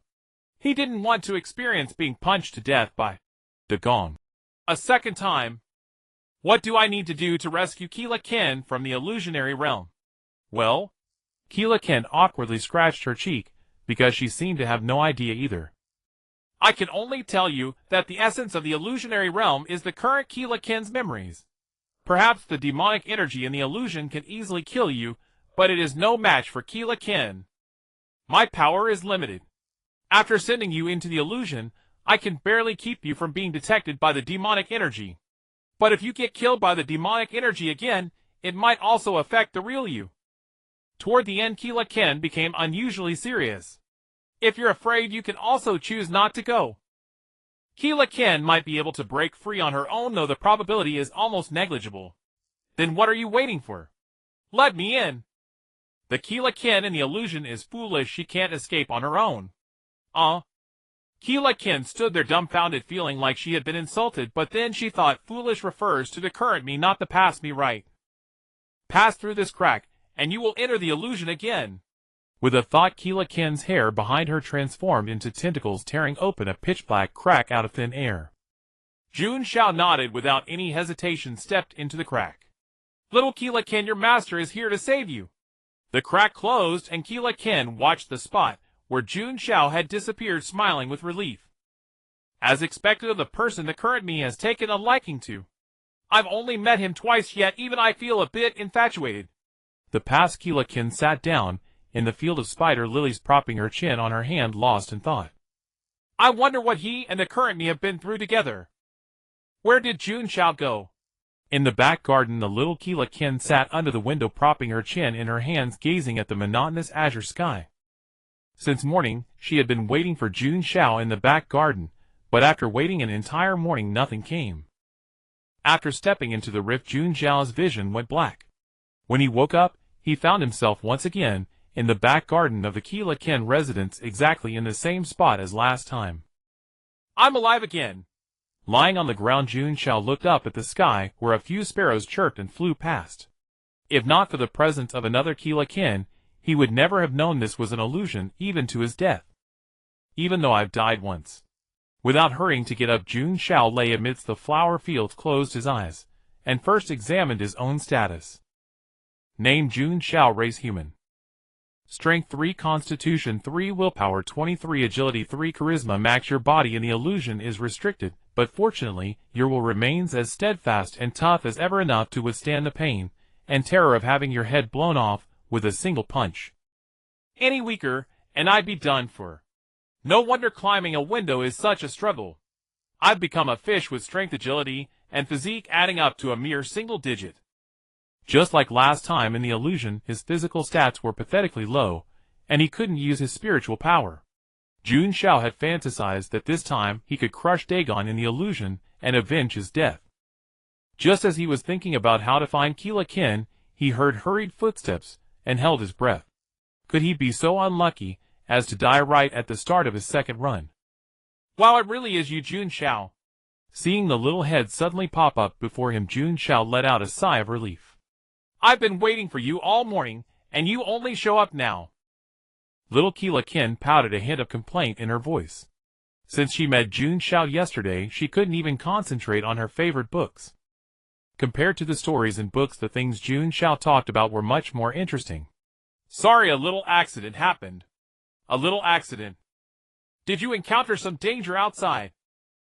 Speaker 2: He didn't want to experience being punched to death by Dagong a second time. What do I need to do to rescue Keela Kin from the illusionary realm? Well,
Speaker 1: Keela Kin awkwardly scratched her cheek because she seemed to have no idea either.
Speaker 2: I can only tell you that the essence of the illusionary realm is the current Keela Kin's memories. Perhaps the demonic energy in the illusion can easily kill you, but it is no match for Keela Kin. My power is limited. After sending you into the illusion, I can barely keep you from being detected by the demonic energy. But if you get killed by the demonic energy again, it might also affect the real you. Toward the end, Keela Kin became unusually serious. If you're afraid, you can also choose not to go. Keela Kin might be able to break free on her own, though the probability is almost negligible. Then what are you waiting for? Let me in. The Keela Kin in the illusion is foolish. She can't escape on her own. Keela Kin stood there dumbfounded, feeling like she had been insulted, but then she thought foolish refers to the current me, not the past me, right? Pass through this crack, and you will enter the illusion again.
Speaker 1: With a thought, Keela Kin's hair behind her transformed into tentacles, tearing open a pitch-black crack out of thin air.
Speaker 2: Jun Xiao nodded without any hesitation, stepped into the crack. Little Keela Kin, your master is here to save you. The crack closed, and Keela Kin watched the spot where Jun Xiao had disappeared, smiling with relief. As expected of the person the current me has taken a liking to. I've only met him twice, yet even I feel a bit infatuated.
Speaker 1: The past Keela Kin sat down in the field of spider lilies, propping her chin on her hand, lost in thought.
Speaker 2: I wonder what he and the current me have been through together. Where did Jun Xiao go?
Speaker 1: In the back garden, the little Keela Kin sat under the window, propping her chin in her hands, gazing at the monotonous azure sky. Since morning, she had been waiting for Jun Xiao in the back garden, but after waiting an entire morning, nothing came. After stepping into the rift, Jun Xiao's vision went black. When he woke up, he found himself once again in the back garden of the Keela Kin residence, exactly in the same spot as last time.
Speaker 2: I'm alive again.
Speaker 1: Lying on the ground, Jun Xiao looked up at the sky, where a few sparrows chirped and flew past. If not for the presence of another Keela Kin, he would never have known this was an illusion, even to his death. Even though I've died once. Without hurrying to get up, Jun Xiao lay amidst the flower fields, closed his eyes, and first examined his own status. Name: Jun Xiao. Race: human. Strength 3, Constitution 3, Willpower 23, Agility 3, Charisma max. Your body in the illusion is restricted but fortunately, your will remains as steadfast and tough as ever, enough to withstand the pain and terror of having your head blown off with a single punch.
Speaker 2: Any weaker, and I'd be done for. No wonder climbing a window is such a struggle. I've become a fish with strength, agility, and physique adding up to a mere single digit.
Speaker 1: Just like last time in the illusion, his physical stats were pathetically low, and he couldn't use his spiritual power. Jun Xiao had fantasized that this time he could crush Dagon in the illusion and avenge his death. Just as he was thinking about how to find Keela Kin, he heard hurried footsteps and held his breath. Could he be so unlucky as to die right at the start of his second run?
Speaker 2: Wow, it really is you, Jun Xiao.
Speaker 1: Seeing the little head suddenly pop up before him, Jun Xiao let out a sigh of relief.
Speaker 2: I've been waiting for you all morning, and you only show up now.
Speaker 1: Little Keela Kin pouted, a hint of complaint in her voice. Since she met Jun Xiao yesterday, she couldn't even concentrate on her favorite books. Compared to the stories in books, the things Jun Xiao talked about were much more interesting.
Speaker 2: Sorry, a little accident happened. A little accident. Did you encounter some danger outside?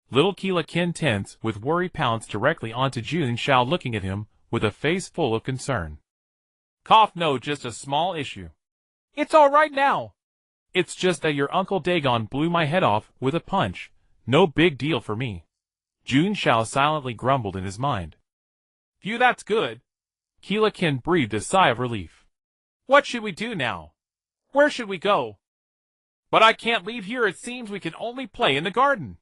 Speaker 1: Little Keela Kin, tense with worry, pounced directly onto Jun Xiao, looking at him with a face full of concern.
Speaker 2: Cough, no, just a small issue. It's all right now.
Speaker 1: It's just that your Uncle Dagon blew my head off with a punch. No big deal for me. Jun Xiao silently grumbled in his mind.
Speaker 2: Phew, that's good.
Speaker 1: Keela Kin breathed a sigh of relief.
Speaker 2: What should we do now? Where should we go? But I can't leave here, it seems we can only play in the garden.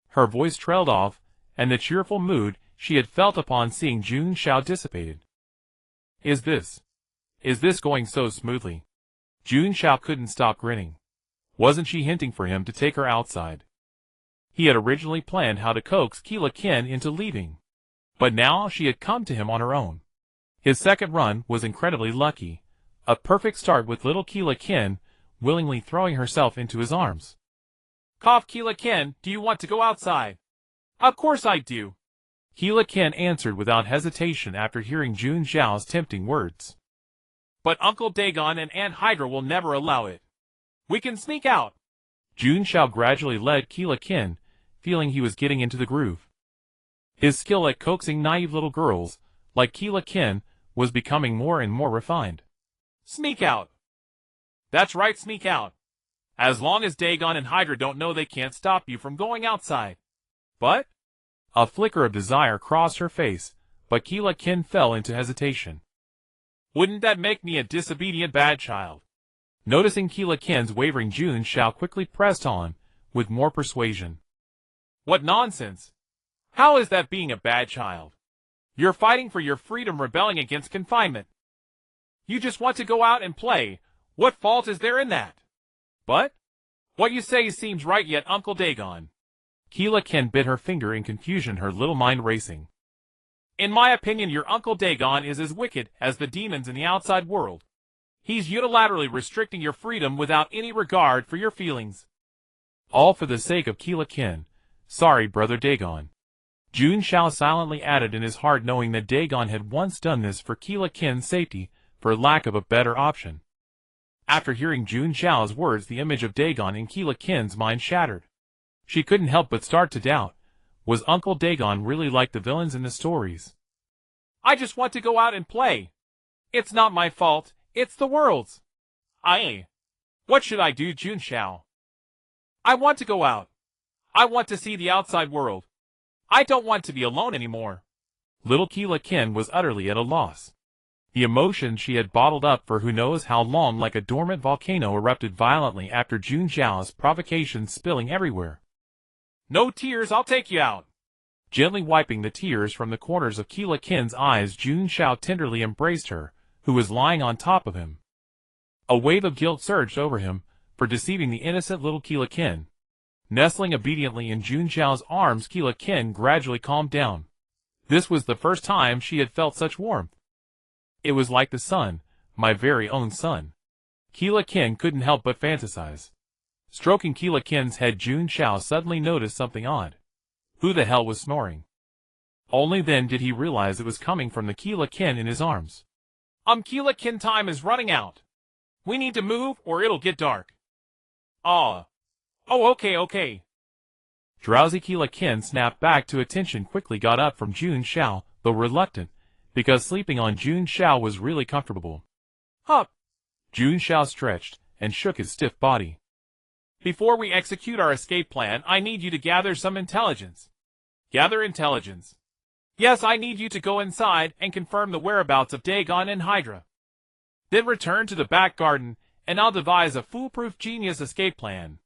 Speaker 1: Her voice trailed off, and the cheerful mood she had felt upon seeing Jun Xiao dissipated. Is this going so smoothly? Jun Xiao couldn't stop grinning. Wasn't she hinting for him to take her outside? He had originally planned how to coax Keela Kin into leaving, but now she had come to him on her own. His second run was incredibly lucky, a perfect start with little Keela Kin willingly throwing herself into his arms.
Speaker 2: Cough, Keela Kin, do you want to go outside? Of course I do.
Speaker 1: Keela Kin answered without hesitation after hearing Jun Xiao's tempting words.
Speaker 2: But Uncle Dagon and Aunt Hydra will never allow it. We can sneak out.
Speaker 1: Jun Xiao gradually led Keela Kin, feeling he was getting into the groove. His skill at coaxing naive little girls, like Keela Kin, was becoming more and more refined.
Speaker 2: Sneak out. That's right, sneak out. As long as Dagon and Hydra don't know, they can't stop you from going outside. But?
Speaker 1: A flicker of desire crossed her face, but Keela Kin fell into hesitation.
Speaker 2: Wouldn't that make me a disobedient bad child?
Speaker 1: Noticing Keela Kin's wavering, Jun Xiao quickly pressed on, with more persuasion.
Speaker 2: What nonsense! How is that being a bad child? You're fighting for your freedom, rebelling against confinement. You just want to go out and play. What fault is there in that? But what you say seems right, yet Uncle Dagon.
Speaker 1: Keela Kin bit her finger in confusion, her little mind racing.
Speaker 2: In my opinion, your Uncle Dagon is as wicked as the demons in the outside world. He's unilaterally restricting your freedom without any regard for your feelings.
Speaker 1: All for the sake of Keela Kin. Sorry, Brother Dagon. Jun Xiao silently added in his heart, knowing that Dagon had once done this for Keela Kin's safety, for lack of a better option. After hearing Jun Xiao's words, the image of Dagon in Keela Kin's mind shattered. She couldn't help but start to doubt. Was Uncle Dagon really like the villains in the stories?
Speaker 2: I just want to go out and play. It's not my fault, it's the world's. What should I do, Jun Xiao? I want to go out. I want to see the outside world. I don't want to be alone anymore.
Speaker 1: Little Keela Kin was utterly at a loss. The emotion she had bottled up for who knows how long, like a dormant volcano, erupted violently after Jun Xiao's provocation, spilling everywhere.
Speaker 2: No tears, I'll take you out.
Speaker 1: Gently wiping the tears from the corners of Keela Kin's eyes, Jun Xiao tenderly embraced her, who was lying on top of him. A wave of guilt surged over him for deceiving the innocent little Keela Kin. Nestling obediently in Jun Xiao's arms, Keela Kin gradually calmed down. This was the first time she had felt such warmth. It was like the sun, my very own sun. Keela Kin couldn't help but fantasize. Stroking Keela Kin's head, Jun Xiao suddenly noticed something odd. Who the hell was snoring? Only then did he realize it was coming from the Keela Kin in his arms.
Speaker 2: Keela Kin, time is running out. We need to move or it'll get dark. Oh, okay.
Speaker 1: Drowsy Keela Ken snapped back to attention, quickly got up from Jun Xiao, though reluctant, because sleeping on Jun Xiao was really comfortable.
Speaker 2: Hup!
Speaker 1: Jun Xiao stretched and shook his stiff body.
Speaker 2: Before we execute our escape plan, I need you to gather some intelligence. Gather intelligence. Yes, I need you to go inside and confirm the whereabouts of Dagon and Hydra. Then return to the back garden, and I'll devise a foolproof genius escape plan.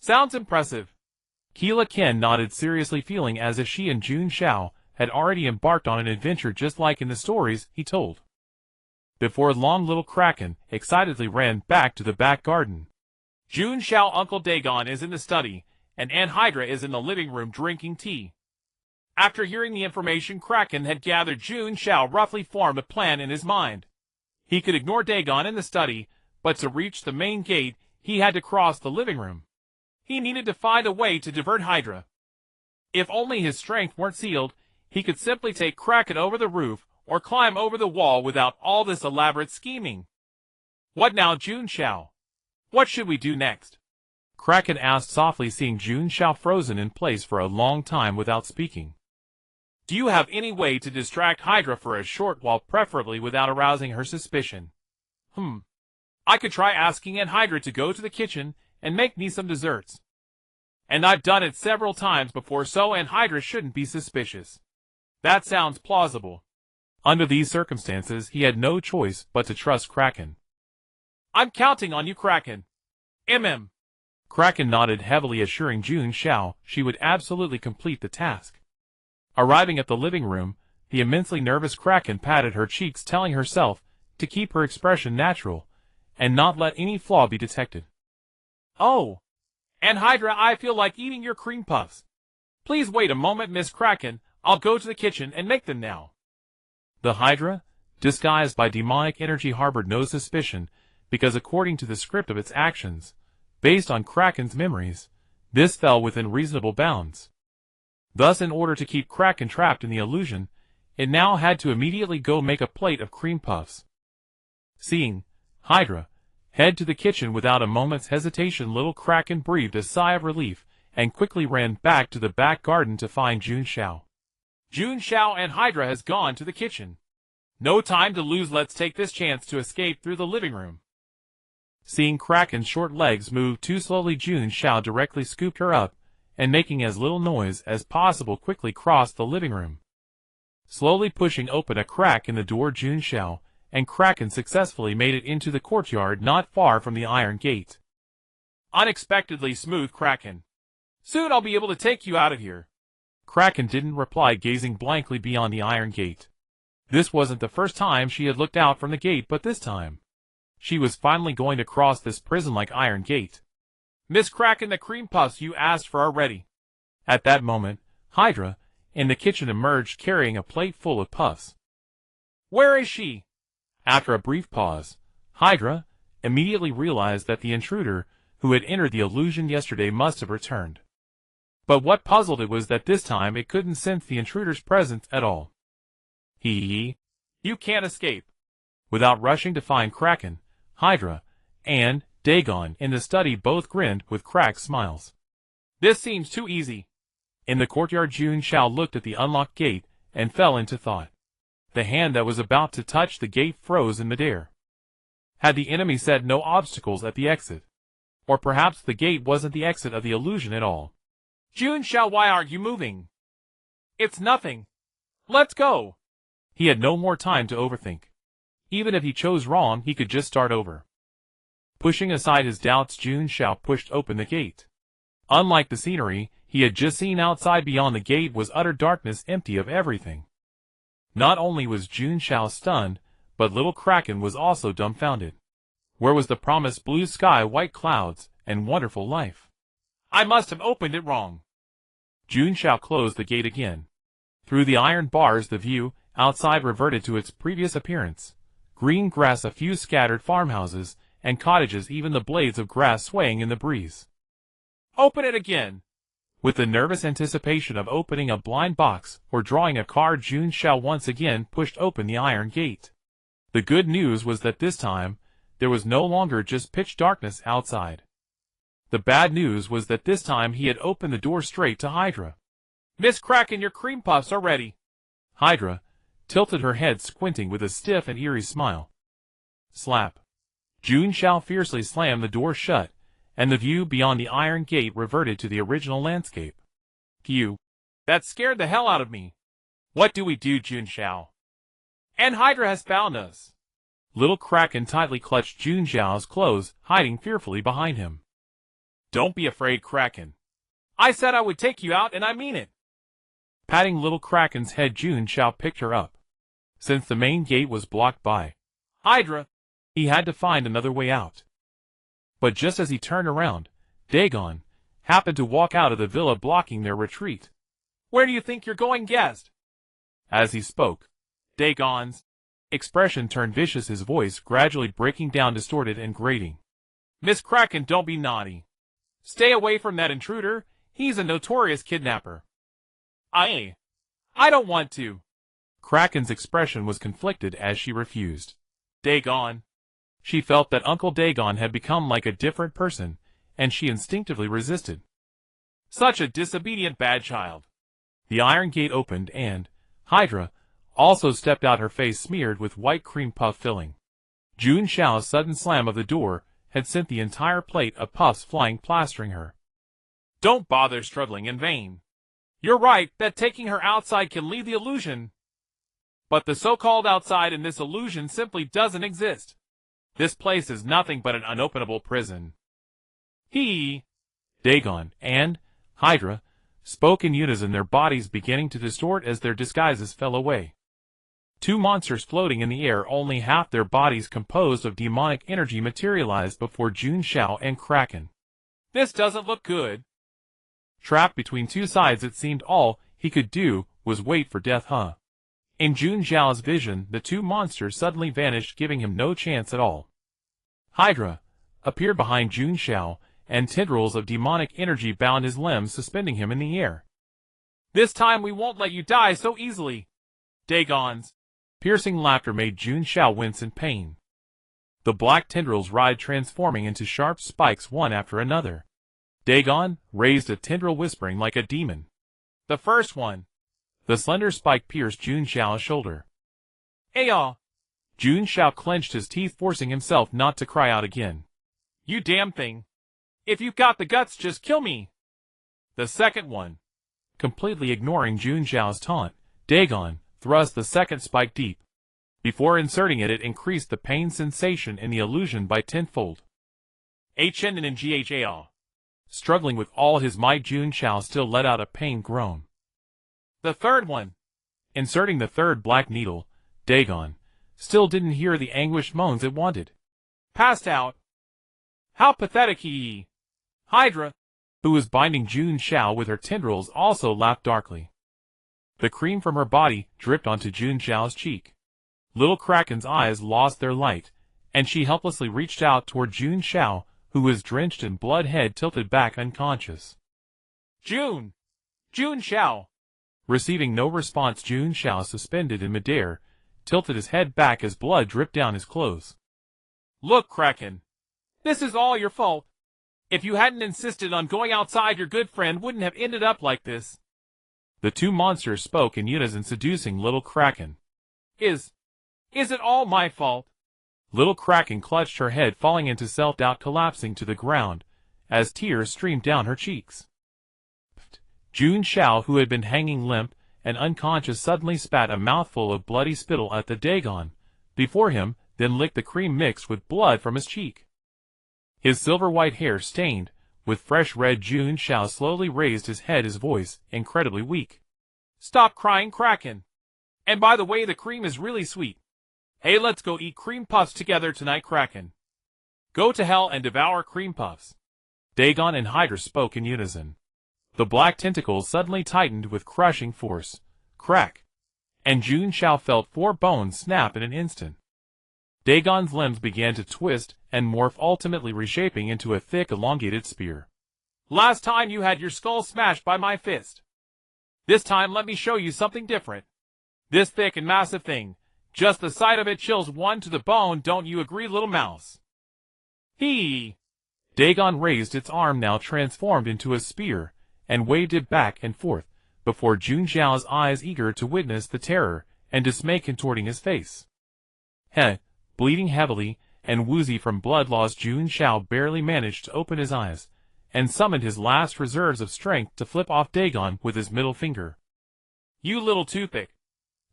Speaker 2: Sounds impressive.
Speaker 1: Keela Ken nodded seriously, feeling as if she and Jun Xiao had already embarked on an adventure just like in the stories he told. Before long, little Kraken excitedly ran back to the back garden.
Speaker 2: Jun Xiao, Uncle Dagon is in the study, and Aunt Hydra is in the living room drinking tea. After hearing the information Kraken had gathered, Jun Xiao roughly formed a plan in his mind. He could ignore Dagon in the study, but to reach the main gate, he had to cross the living room. He needed to find a way to divert Hydra. If only his strength weren't sealed, he could simply take Kraken over the roof or climb over the wall without all this elaborate scheming. What now, Jun Xiao? What should we do next?
Speaker 1: Kraken asked softly, seeing Jun Xiao frozen in place for a long time without speaking.
Speaker 2: Do you have any way to distract Hydra for a short while, preferably without arousing her suspicion? I could try asking Aunt Hydra to go to the kitchen and make me some desserts. And I've done it several times before, so Aunt Hydra shouldn't be suspicious. That sounds plausible.
Speaker 1: Under these circumstances, he had no choice but to trust Kraken.
Speaker 2: I'm counting on you, Kraken.
Speaker 1: Kraken nodded heavily, assuring Jun Xiao she would absolutely complete the task. Arriving at the living room, the immensely nervous Kraken patted her cheeks, telling herself to keep her expression natural and not let any flaw be detected.
Speaker 2: Oh, Aunt Hydra, I feel like eating your cream puffs. Please wait a moment, Miss Kraken. I'll go to the kitchen and make them now.
Speaker 1: The Hydra, disguised by demonic energy, harbored no suspicion, because according to the script of its actions, based on Kraken's memories, this fell within reasonable bounds. Thus, in order to keep Kraken trapped in the illusion, it now had to immediately go make a plate of cream puffs. Seeing Hydra head to the kitchen without a moment's hesitation, little Kraken breathed a sigh of relief and quickly ran back to the back garden to find Jun Xiao.
Speaker 2: Jun Xiao and Hydra has gone to the kitchen. No time to lose, let's take this chance to escape through the living room.
Speaker 1: Seeing Kraken's short legs move too slowly, Jun Xiao directly scooped her up, and making as little noise as possible quickly crossed the living room. Slowly pushing open a crack in the door, Jun Xiao and Kraken successfully made it into the courtyard not far from the iron gate.
Speaker 2: Unexpectedly smooth, Kraken. Soon I'll be able to take you out of here.
Speaker 1: Kraken didn't reply, gazing blankly beyond the iron gate. This wasn't the first time she had looked out from the gate, but this time she was finally going to cross this prison-like iron gate.
Speaker 2: Miss Kraken, the cream puffs you asked for are ready.
Speaker 1: At that moment, Hydra, in the kitchen, emerged carrying a plate full of puffs.
Speaker 2: Where is she?
Speaker 1: After a brief pause, Hydra immediately realized that the intruder who had entered the illusion yesterday must have returned. But what puzzled it was that this time it couldn't sense the intruder's presence at all.
Speaker 2: You can't escape.
Speaker 1: Without rushing to find Kraken, Hydra and Dagon in the study both grinned with cracked smiles.
Speaker 2: This seems too easy.
Speaker 1: In the courtyard, Jun Xiao looked at the unlocked gate and fell into thought. The hand that was about to touch the gate froze in midair. Had the enemy set no obstacles at the exit? Or perhaps the gate wasn't the exit of the illusion at all?
Speaker 2: Jun Xiao, why aren't you moving? It's nothing. Let's go.
Speaker 1: He had no more time to overthink. Even if he chose wrong, he could just start over. Pushing aside his doubts, Jun Xiao pushed open the gate. Unlike the scenery he had just seen outside, beyond the gate was utter darkness, empty of everything. Not only was Jun Xiao stunned, but little Kraken was also dumbfounded. Where was the promised blue sky, white clouds, and wonderful life?
Speaker 2: I must have opened it wrong.
Speaker 1: Jun Xiao closed the gate again. Through the iron bars, the view outside reverted to its previous appearance. Green grass, a few scattered farmhouses, and cottages, even the blades of grass swaying in the breeze.
Speaker 2: Open it again.
Speaker 1: With the nervous anticipation of opening a blind box or drawing a card, Jun Xiao once again pushed open the iron gate. The good news was that this time, there was no longer just pitch darkness outside. The bad news was that this time he had opened the door straight to Hydra.
Speaker 2: Miss Kraken, your cream puffs are ready.
Speaker 1: Hydra tilted her head, squinting with a stiff and eerie smile. Slap. Jun Xiao fiercely slammed the door shut, and the view beyond the iron gate reverted to the original landscape.
Speaker 2: Phew. That scared the hell out of me. What do we do, Jun Xiao? And Hydra has found us.
Speaker 1: Little Kraken tightly clutched Jun Xiao's clothes, hiding fearfully behind him.
Speaker 2: Don't be afraid, Kraken. I said I would take you out, and I mean it.
Speaker 1: Patting Little Kraken's head, Jun Xiao picked her up. Since the main gate was blocked by
Speaker 2: Hydra,
Speaker 1: he had to find another way out. But just as he turned around, Dagon happened to walk out of the villa, blocking their retreat.
Speaker 2: Where do you think you're going, guest?
Speaker 1: As he spoke,
Speaker 2: Dagon's
Speaker 1: expression turned vicious, his voice gradually breaking down, distorted and grating.
Speaker 2: Miss Kraken, don't be naughty. Stay away from that intruder. He's a notorious kidnapper. I don't want to.
Speaker 1: Kraken's expression was conflicted as she refused.
Speaker 2: Dagon.
Speaker 1: She felt that Uncle Dagon had become like a different person, and she instinctively resisted.
Speaker 2: Such a disobedient bad child.
Speaker 1: The iron gate opened and Hydra also stepped out, her face smeared with white cream puff filling. Jun Xiao's sudden slam of the door had sent the entire plate of puffs flying, plastering her.
Speaker 2: Don't bother struggling in vain. You're right that taking her outside can leave the illusion. But the so-called outside in this illusion simply doesn't exist. This place is nothing but an unopenable prison.
Speaker 1: Dagon and Hydra spoke in unison, their bodies beginning to distort as their disguises fell away. Two monsters floating in the air, only half their bodies composed of demonic energy, materialized before Jun Xiao and Kraken.
Speaker 2: This doesn't look good.
Speaker 1: Trapped between two sides, it seemed all he could do was wait for death. In Jun Xiao's vision, the two monsters suddenly vanished, giving him no chance at all. Hydra appeared behind Jun Xiao, and tendrils of demonic energy bound his limbs, suspending him in the air.
Speaker 2: This time we won't let you die so easily. Dagon's
Speaker 1: piercing laughter made Jun Xiao wince in pain. The black tendrils writhed, transforming into sharp spikes one after another. Dagon raised a tendril, whispering like a demon.
Speaker 2: The first one.
Speaker 1: The slender spike pierced Jun Xiao's shoulder.
Speaker 2: Ayo!
Speaker 1: Jun Xiao clenched his teeth, forcing himself not to cry out again.
Speaker 2: You damn thing. If you've got the guts, just kill me. The second one.
Speaker 1: Completely ignoring Jun Xiao's taunt, Dagon thrust the second spike deep. Before inserting it, it increased the pain sensation in the illusion by tenfold.
Speaker 2: HN and GHAL.
Speaker 1: Struggling with all his might, Jun Xiao still let out a pained groan.
Speaker 2: The third one.
Speaker 1: Inserting the third black needle, Dagon still didn't hear the anguished moans it wanted.
Speaker 2: Passed out. How pathetic. Hydra,
Speaker 1: who was binding Jun Xiao with her tendrils, also laughed darkly. The cream from her body dripped onto Jun Xiao's cheek. Little Kraken's eyes lost their light, and she helplessly reached out toward Jun Xiao, who was drenched in blood, head tilted back, unconscious.
Speaker 2: Jun Xiao.
Speaker 1: Receiving no response, Jun Xiao, suspended in midair, tilted his head back as blood dripped down his clothes.
Speaker 2: Look, Kraken. This is all your fault. If you hadn't insisted on going outside, your good friend wouldn't have ended up like this.
Speaker 1: The two monsters spoke in unison, seducing Little Kraken.
Speaker 2: Is it all my fault?
Speaker 1: Little Kraken clutched her head, falling into self-doubt, collapsing to the ground, as tears streamed down her cheeks. Jun Xiao, who had been hanging limp and unconscious, suddenly spat a mouthful of bloody spittle at the Dagon before him, then licked the cream mixed with blood from his cheek. His silver-white hair stained with fresh red, Jun Xiao slowly raised his head, his voice incredibly weak.
Speaker 2: Stop crying, Kraken. And by the way, the cream is really sweet. Hey, let's go eat cream puffs together tonight, Kraken. Go to hell and devour cream puffs.
Speaker 1: Dagon and Hydra spoke in unison. The black tentacles suddenly tightened with crushing force. Crack! And Jun Xiao felt 4 bones snap in an instant. Dagon's limbs began to twist and morph, ultimately reshaping into a thick, elongated spear.
Speaker 2: Last time you had your skull smashed by my fist. This time let me show you something different. This thick and massive thing, just the sight of it chills one to the bone, don't you agree, little mouse?
Speaker 1: Dagon raised its arm, now transformed into a spear, and waved it back and forth, before Jun Xiao's eyes, eager to witness the terror and dismay contorting his face. Bleeding heavily and woozy from blood loss, Jun Xiao barely managed to open his eyes, and summoned his last reserves of strength to flip off Dagon with his middle finger.
Speaker 2: You little toothpick!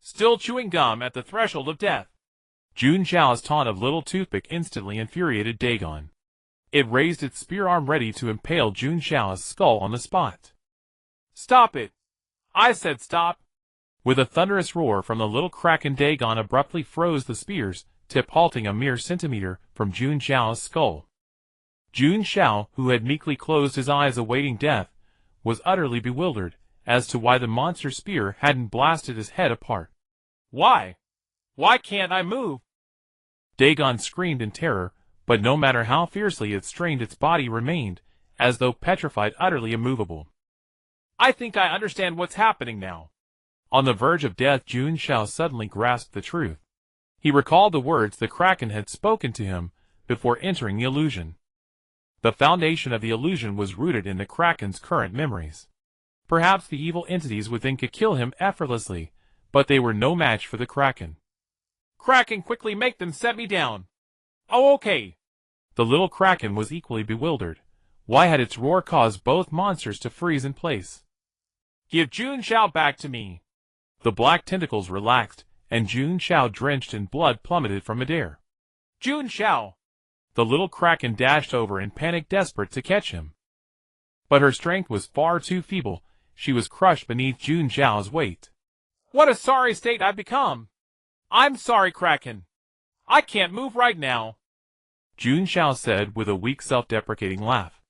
Speaker 2: Still chewing gum at the threshold of death!
Speaker 1: Jun Xiao's taunt of little toothpick instantly infuriated Dagon. It raised its spear arm ready to impale Jun Xiao's skull on the spot.
Speaker 2: Stop it! I said stop!
Speaker 1: With a thunderous roar from the little kraken, Dagon abruptly froze the spear's tip, halting a mere centimeter from Jun Xiao's skull. Jun Xiao, who had meekly closed his eyes awaiting death, was utterly bewildered as to why the monster spear hadn't blasted his head apart.
Speaker 2: Why? Why can't I move?
Speaker 1: Dagon screamed in terror, but no matter how fiercely it strained, its body remained, as though petrified, utterly immovable.
Speaker 2: I think I understand what's happening now.
Speaker 1: On the verge of death, Jun Xiao suddenly grasped the truth. He recalled the words the Kraken had spoken to him before entering the illusion. The foundation of the illusion was rooted in the Kraken's current memories. Perhaps the evil entities within could kill him effortlessly, but they were no match for the Kraken.
Speaker 2: Kraken, quickly make them set me down! Oh, okay!
Speaker 1: The little Kraken was equally bewildered. Why had its roar caused both monsters to freeze in place?
Speaker 2: Give Jun Xiao back to me!
Speaker 1: The black tentacles relaxed, and Jun Xiao, drenched in blood, plummeted from midair.
Speaker 2: Jun Xiao!
Speaker 1: The little Kraken dashed over in panic, desperate to catch him. But her strength was far too feeble. She was crushed beneath Jun Xiao's weight.
Speaker 2: What a sorry state I've become! I'm sorry, Kraken. I can't move right now.
Speaker 1: Jun Xiao said with a weak, self-deprecating laugh.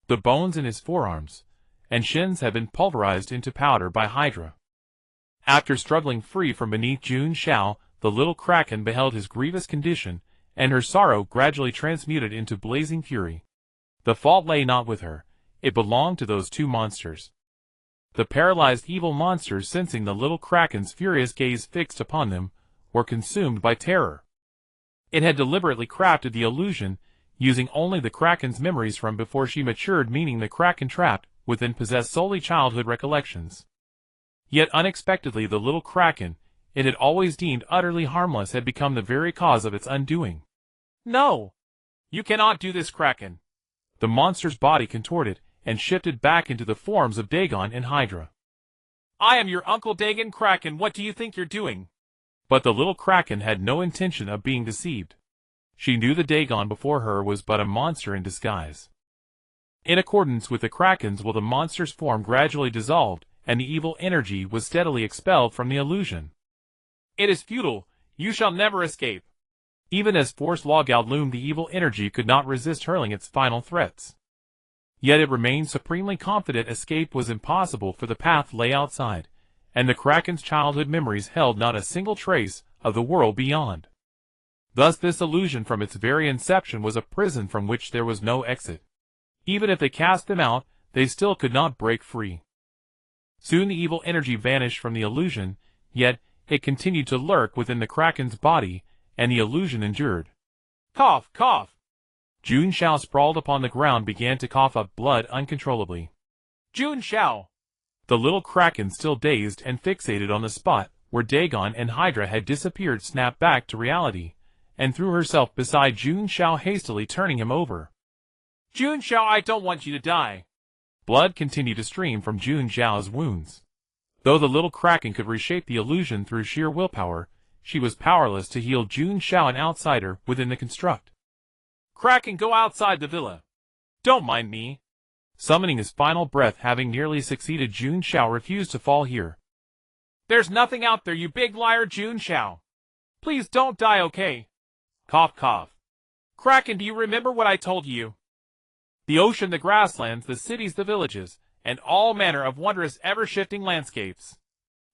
Speaker 1: The bones in his forearms and shins had been pulverized into powder by Hydra. After struggling free from beneath Jun Xiao, the little Kraken beheld his grievous condition, and her sorrow gradually transmuted into blazing fury. The fault lay not with her. It belonged to those two monsters. The paralyzed evil monsters, sensing the little Kraken's furious gaze fixed upon them, were consumed by terror. It had deliberately crafted the illusion, using only the Kraken's memories from before she matured, meaning the Kraken trapped within possessed solely childhood recollections. Yet unexpectedly, the little Kraken it had always deemed utterly harmless had become the very cause of its undoing.
Speaker 2: No! You cannot do this, Kraken!
Speaker 1: The monster's body contorted and shifted back into the forms of Dagon and Hydra.
Speaker 2: I am your Uncle Dagon, Kraken. What do you think you're doing?
Speaker 1: But the little Kraken had no intention of being deceived. She knew the Dagon before her was but a monster in disguise. In accordance with the Kraken's will, the monster's form gradually dissolved, and the evil energy was steadily expelled from the illusion.
Speaker 2: It is futile. You shall never escape.
Speaker 1: Even as force loggout loomed, the evil energy could not resist hurling its final threats. Yet it remained supremely confident escape was impossible, for the path lay outside, and the Kraken's childhood memories held not a single trace of the world beyond. Thus this illusion from its very inception was a prison from which there was no exit. Even if they cast them out, they still could not break free. Soon the evil energy vanished from the illusion, yet it continued to lurk within the Kraken's body, and the illusion endured.
Speaker 2: Cough, cough!
Speaker 1: Jun Xiao, sprawled upon the ground, began to cough up blood uncontrollably.
Speaker 2: Jun Xiao!
Speaker 1: The little Kraken, still dazed and fixated on the spot where Dagon and Hydra had disappeared, snapped back to reality, and threw herself beside Jun Xiao, hastily turning him over.
Speaker 2: Jun Xiao, I don't want you to die.
Speaker 1: Blood continued to stream from Jun Xiao's wounds. Though the little Kraken could reshape the illusion through sheer willpower, she was powerless to heal Jun Xiao, an outsider within the construct.
Speaker 2: Kraken, go outside the villa. Don't mind me.
Speaker 1: Summoning his final breath, having nearly succeeded, Jun Xiao refused to fall here.
Speaker 2: There's nothing out there, you big liar, Jun Xiao. Please don't die, okay? Cough, cough. Kraken, do you remember what I told you? The ocean, the grasslands, the cities, the villages, and all manner of wondrous, ever-shifting landscapes.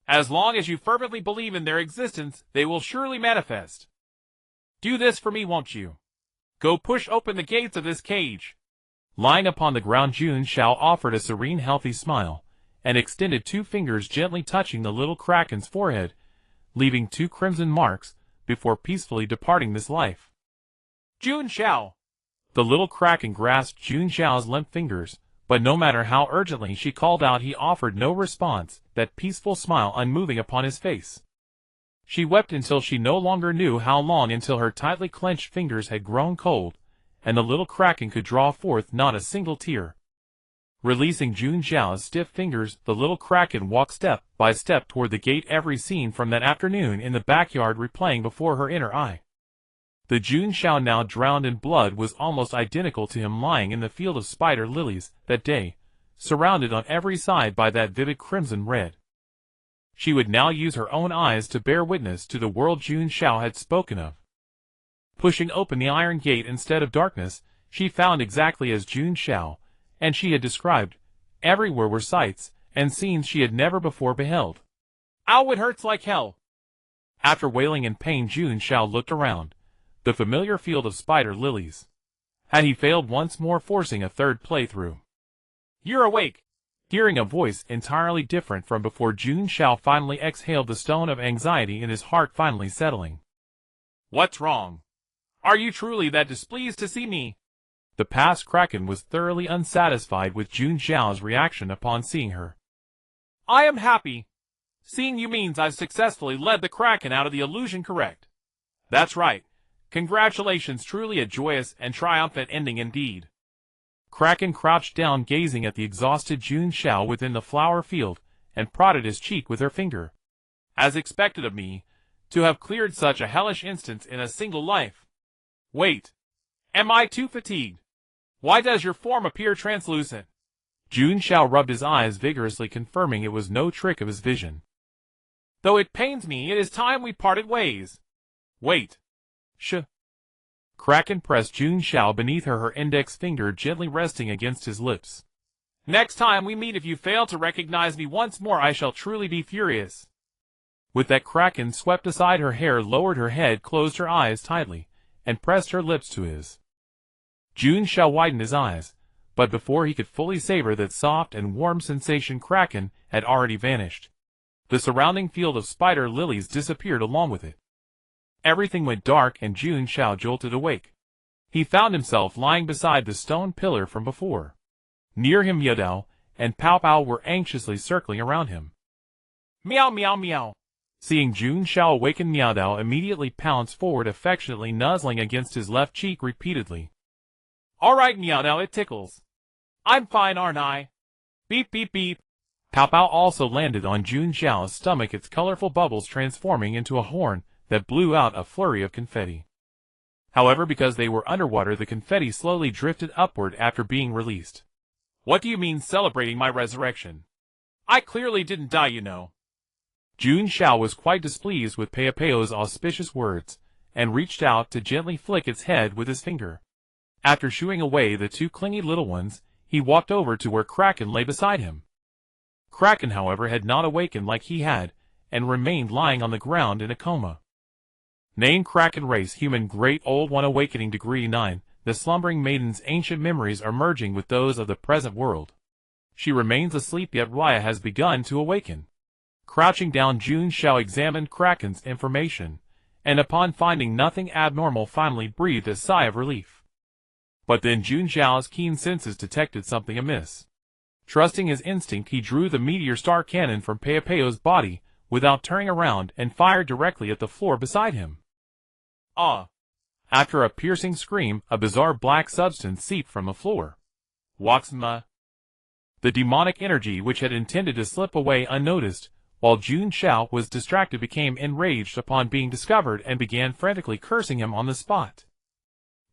Speaker 2: As long as you fervently believe in their existence, they will surely manifest. Do this for me, won't you? Go push open the gates of this cage.
Speaker 1: Lying upon the ground, Jun Xiao offered a serene, healthy smile, and extended 2 fingers, gently touching the little Kraken's forehead, leaving 2 crimson marks, before peacefully departing this life.
Speaker 2: Jun Xiao!
Speaker 1: The little kraken grasped Jun Xiao's limp fingers, but no matter how urgently she called out, he offered no response, that peaceful smile unmoving upon his face. She wept until she no longer knew how long, until her tightly clenched fingers had grown cold, and the little kraken could draw forth not a single tear. Releasing Jun Xiao's stiff fingers, the little kraken walked step by step toward the gate, every scene from that afternoon in the backyard replaying before her inner eye. The Jun Xiao, now drowned in blood, was almost identical to him lying in the field of spider lilies that day, surrounded on every side by that vivid crimson red. She would now use her own eyes to bear witness to the world Jun Xiao had spoken of. Pushing open the iron gate, instead of darkness, she found exactly as Jun Xiao and she had described. Everywhere were sights and scenes she had never before beheld.
Speaker 2: Ow, it hurts like hell!
Speaker 1: After wailing in pain, Jun Xiao looked around. The familiar field of spider lilies. Had he failed once more, forcing a third playthrough?
Speaker 2: You're awake!
Speaker 1: Hearing a voice entirely different from before, Jun Xiao finally exhaled, the stone of anxiety in his heart finally settling.
Speaker 2: What's wrong? Are you truly that displeased to see me?
Speaker 1: The past kraken was thoroughly unsatisfied with Jun Xiao's reaction upon seeing her.
Speaker 2: I am happy. Seeing you means I've successfully led the kraken out of the illusion, correct? That's right. Congratulations, truly a joyous and triumphant ending indeed.
Speaker 1: Kraken crouched down, gazing at the exhausted Jun Xiao within the flower field, and prodded his cheek with her finger.
Speaker 2: As expected of me, to have cleared such a hellish instance in a single life. Wait. Am I too fatigued? Why does your form appear translucent?
Speaker 1: Jun Xiao rubbed his eyes vigorously, confirming it was no trick of his vision.
Speaker 2: Though it pains me, it is time we parted ways. Wait.
Speaker 1: Kraken pressed Jun Xiao beneath her index finger gently resting against his lips.
Speaker 2: Next time we meet, if you fail to recognize me once more, I shall truly be furious.
Speaker 1: With that, Kraken swept aside her hair, lowered her head, closed her eyes tightly, and pressed her lips to his. Jun Xiao widened his eyes, but before he could fully savor that soft and warm sensation, Kraken had already vanished. The surrounding field of spider lilies disappeared along with it. Everything went dark, and Jun Xiao jolted awake. He found himself lying beside the stone pillar from before. Near him, Miaodao and Pao Pao were anxiously circling around him.
Speaker 2: Meow, meow, meow.
Speaker 1: Seeing Jun Xiao awaken, Miaodao immediately pounced forward, affectionately nuzzling against his left cheek repeatedly.
Speaker 2: All right, Miaodao, it tickles. I'm fine, aren't I? Beep, beep, beep.
Speaker 1: Pao Pao also landed on Jun Xiao's stomach, its colorful bubbles transforming into a horn that blew out a flurry of confetti. However, because they were underwater, the confetti slowly drifted upward after being released.
Speaker 2: What do you mean celebrating my resurrection? I clearly didn't die, you know.
Speaker 1: Jun Xiao was quite displeased with Pao Pao's auspicious words, and reached out to gently flick its head with his finger. After shooing away the two clingy little ones, he walked over to where Kraken lay beside him. Kraken, however, had not awakened like he had, and remained lying on the ground in a coma. Name: Kraken race, human, great old one, awakening degree 9. The slumbering maiden's ancient memories are merging with those of the present world. She remains asleep, yet Raya has begun to awaken. Crouching down, Jun Xiao examined Kraken's information, and upon finding nothing abnormal, finally breathed a sigh of relief. But then Jun Xiao's keen senses detected something amiss. Trusting his instinct, he drew the meteor star cannon from Pao Pao's body without turning around and fired directly at the floor beside him.
Speaker 2: Ah!
Speaker 1: After a piercing scream, a bizarre black substance seeped from the floor.
Speaker 2: Waxma.
Speaker 1: The demonic energy, which had intended to slip away unnoticed, while Jun Xiao was distracted, became enraged upon being discovered and began frantically cursing him on the spot.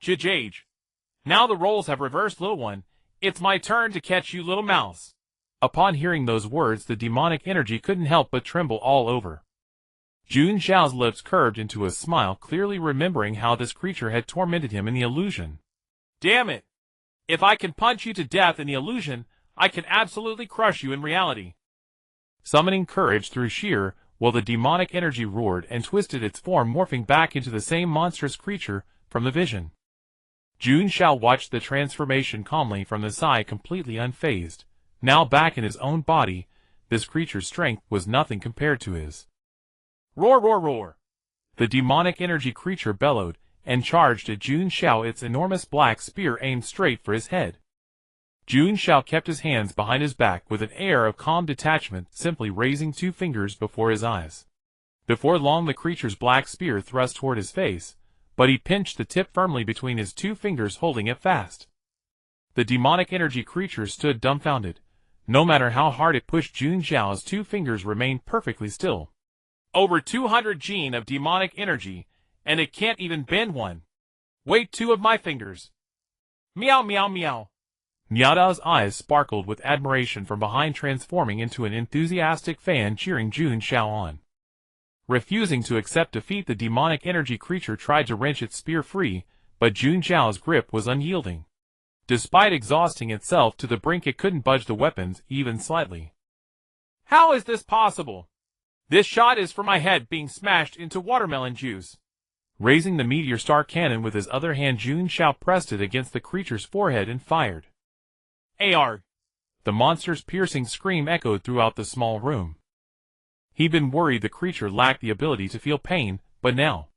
Speaker 2: Jage. Now the roles have reversed, little one. It's my turn to catch you, little mouse.
Speaker 1: Upon hearing those words, the demonic energy couldn't help but tremble all over. Jun Xiao's lips curved into a smile, clearly remembering how this creature had tormented him in the illusion.
Speaker 2: Damn it! If I can punch you to death in the illusion, I can absolutely crush you in reality.
Speaker 1: Summoning courage through sheer will, the demonic energy roared and twisted its form, morphing back into the same monstrous creature from the vision. Jun Xiao watched the transformation calmly from the side, completely unfazed. Now back in his own body, this creature's strength was nothing compared to his.
Speaker 2: Roar, roar, roar!
Speaker 1: The demonic energy creature bellowed, and charged at Jun Xiao, its enormous black spear aimed straight for his head. Jun Xiao kept his hands behind his back with an air of calm detachment, simply raising 2 fingers before his eyes. Before long the creature's black spear thrust toward his face, but he pinched the tip firmly between his 2 fingers, holding it fast. The demonic energy creature stood dumbfounded. No matter how hard it pushed, Jun Xiao's 2 fingers remained perfectly still.
Speaker 2: Over 200 gene of demonic energy, and it can't even bend one. Wait, 2 of my fingers. Meow meow meow.
Speaker 1: Miaodao's eyes sparkled with admiration from behind, transforming into an enthusiastic fan cheering Jun Xiao on. Refusing to accept defeat, the demonic energy creature tried to wrench its spear free, but Jun Xiao's grip was unyielding. Despite exhausting itself to the brink, it couldn't budge the weapons even slightly.
Speaker 2: How is this possible? This shot is for my head being smashed into watermelon juice.
Speaker 1: Raising the meteor star cannon with his other hand, Jun Xiao pressed it against the creature's forehead and fired.
Speaker 2: AR!
Speaker 1: The monster's piercing scream echoed throughout the small room. He'd been worried the creature lacked the ability to feel pain, but now,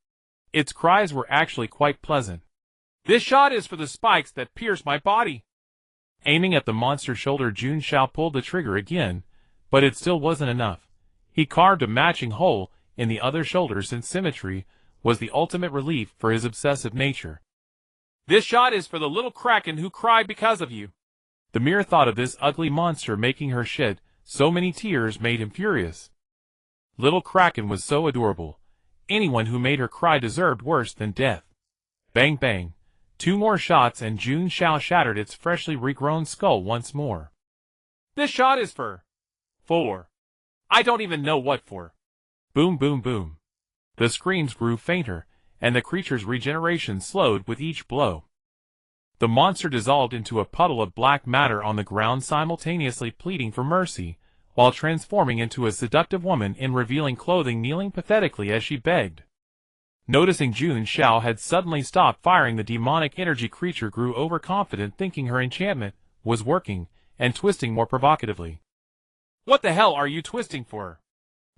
Speaker 1: its cries were actually quite pleasant.
Speaker 2: This shot is for the spikes that pierce my body.
Speaker 1: Aiming at the monster's shoulder, Jun Xiao pulled the trigger again, but it still wasn't enough. He carved a matching hole in the other shoulder, since symmetry was the ultimate relief for his obsessive nature.
Speaker 2: This shot is for the little kraken who cried because of you.
Speaker 1: The mere thought of this ugly monster making her shed so many tears made him furious. Little Kraken was so adorable. Anyone who made her cry deserved worse than death. Bang bang. 2 more shots and Jun Xiao shattered its freshly regrown skull once more.
Speaker 2: This shot is for 4. I don't even know what for.
Speaker 1: Boom boom boom. The screams grew fainter, and the creature's regeneration slowed with each blow. The monster dissolved into a puddle of black matter on the ground, simultaneously pleading for mercy, while transforming into a seductive woman in revealing clothing, kneeling pathetically as she begged. Noticing Jun Xiao had suddenly stopped firing, the demonic energy creature grew overconfident, thinking her enchantment was working, and twisting more provocatively.
Speaker 2: What the hell are you twisting for?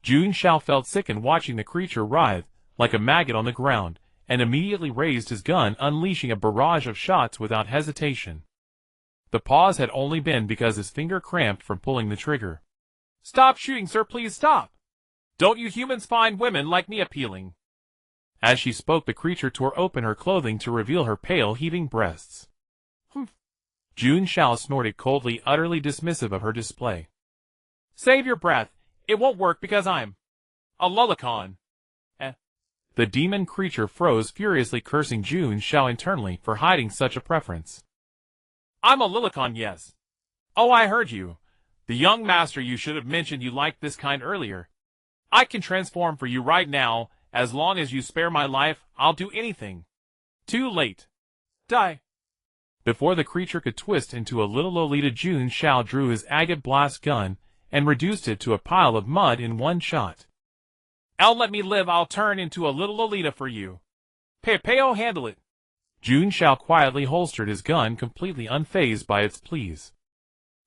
Speaker 1: Jun Xiao felt sickened watching the creature writhe like a maggot on the ground, and immediately raised his gun, unleashing a barrage of shots without hesitation. The pause had only been because his finger cramped from pulling the trigger.
Speaker 2: Stop shooting, sir, please stop. Don't you humans find women like me appealing?
Speaker 1: As she spoke, the creature tore open her clothing to reveal her pale, heaving breasts.
Speaker 2: Humph.
Speaker 1: Jun Xiao snorted coldly, utterly dismissive of her display.
Speaker 2: Save your breath. It won't work because I'm a lullicon.
Speaker 1: The demon creature froze, furiously cursing Jun Xiao internally for hiding such a preference.
Speaker 2: I'm a lullicon, yes. Oh, I heard you. The young master, you should have mentioned you liked this kind earlier. I can transform for you right now. As long as you spare my life, I'll do anything. Too late. Die.
Speaker 1: Before the creature could twist into a little Lolita, Jun Xiao drew his agate blast gun and reduced it to a pile of mud in one shot.
Speaker 2: Let me live, I'll turn into a little Lolita for you. Peo, handle it.
Speaker 1: Jun Xiao quietly holstered his gun, completely unfazed by its pleas.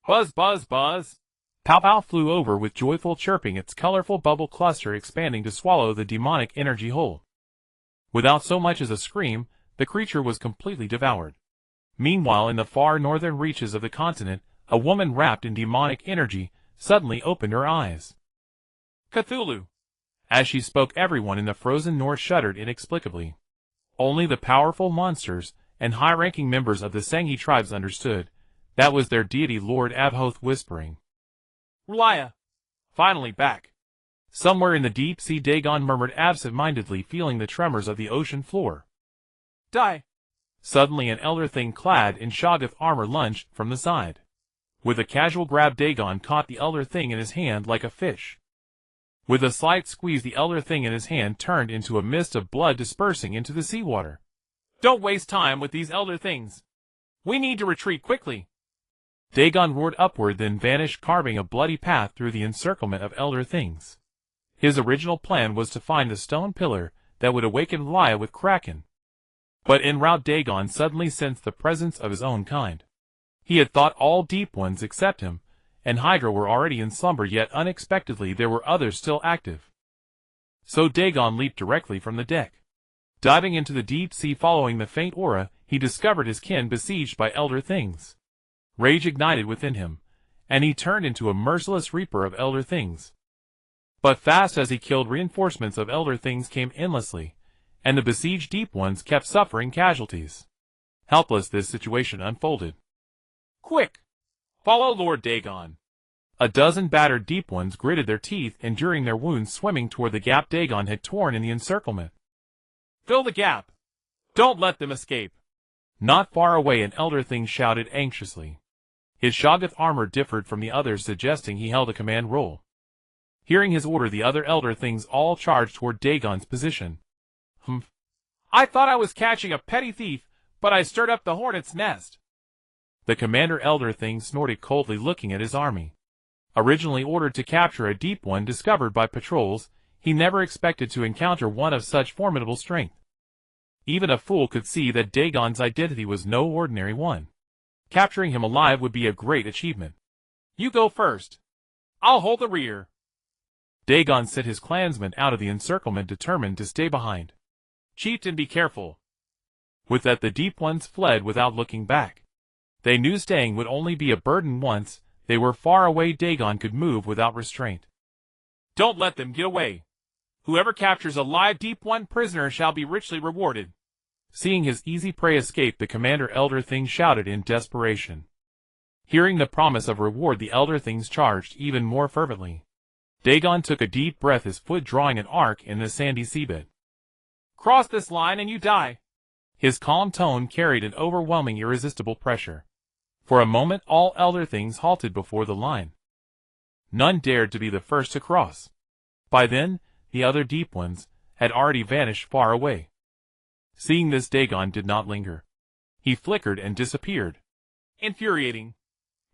Speaker 2: Buzz, buzz, buzz.
Speaker 1: Pow Pow flew over with joyful chirping, its colorful bubble cluster expanding to swallow the demonic energy whole. Without so much as a scream, the creature was completely devoured. Meanwhile, in the far northern reaches of the continent, a woman wrapped in demonic energy suddenly opened her eyes.
Speaker 2: Cthulhu.
Speaker 1: As she spoke, everyone in the frozen north shuddered inexplicably. Only the powerful monsters and high-ranking members of the Sanghi tribes understood. That was their deity Lord Abhoth whispering.
Speaker 2: Relia. Finally back.
Speaker 1: Somewhere in the deep sea, Dagon murmured absent-mindedly, feeling the tremors of the ocean floor.
Speaker 2: Die.
Speaker 1: Suddenly an elder thing clad in Shoggoth armor lunged from the side. With a casual grab, Dagon caught the elder thing in his hand like a fish. With a slight squeeze, the elder thing in his hand turned into a mist of blood dispersing into the seawater.
Speaker 2: Don't waste time with these elder things. We need to retreat quickly.
Speaker 1: Dagon roared upward, then vanished, carving a bloody path through the encirclement of elder things. His original plan was to find the stone pillar that would awaken Relia with Kraken. But en route, Dagon suddenly sensed the presence of his own kind. He had thought all deep ones except him and Hydra were already in slumber, yet unexpectedly there were others still active. So Dagon leaped directly from the deck. Diving into the deep sea following the faint aura, he discovered his kin besieged by elder things. Rage ignited within him, and he turned into a merciless reaper of elder things. But fast as he killed, reinforcements of elder things came endlessly, and the besieged deep ones kept suffering casualties. Helpless, this situation unfolded.
Speaker 2: Quick! Follow Lord Dagon.
Speaker 1: A dozen battered deep ones gritted their teeth, enduring their wounds, swimming toward the gap Dagon had torn in the encirclement.
Speaker 2: Fill the gap! Don't let them escape!
Speaker 1: Not far away, an elder thing shouted anxiously. His Shoggoth armor differed from the others, suggesting he held a command role. Hearing his order, the other elder things all charged toward Dagon's position.
Speaker 2: Humph. I thought I was catching a petty thief, but I stirred up the hornet's nest.
Speaker 1: The commander elder thing snorted coldly, looking at his army. Originally ordered to capture a deep one discovered by patrols, he never expected to encounter one of such formidable strength. Even a fool could see that Dagon's identity was no ordinary one. Capturing him alive would be a great achievement.
Speaker 2: You go first. I'll hold the rear.
Speaker 1: Dagon sent his clansmen out of the encirclement, determined to stay behind.
Speaker 2: Chieftain, be careful.
Speaker 1: With that, the deep ones fled without looking back. They knew staying would only be a burden once they were far away. Dagon could move without restraint.
Speaker 2: Don't let them get away. Whoever captures a live deep one prisoner shall be richly rewarded.
Speaker 1: Seeing his easy prey escape, the commander elder thing shouted in desperation. Hearing the promise of reward, the elder things charged even more fervently. Dagon took a deep breath, his foot drawing an arc in the sandy seabed.
Speaker 2: Cross this line and you die.
Speaker 1: His calm tone carried an overwhelming, irresistible pressure. For a moment, all elder things halted before the line. None dared to be the first to cross. By then, the other deep ones had already vanished far away. Seeing this, Dagon did not linger. He flickered and disappeared.
Speaker 2: Infuriating.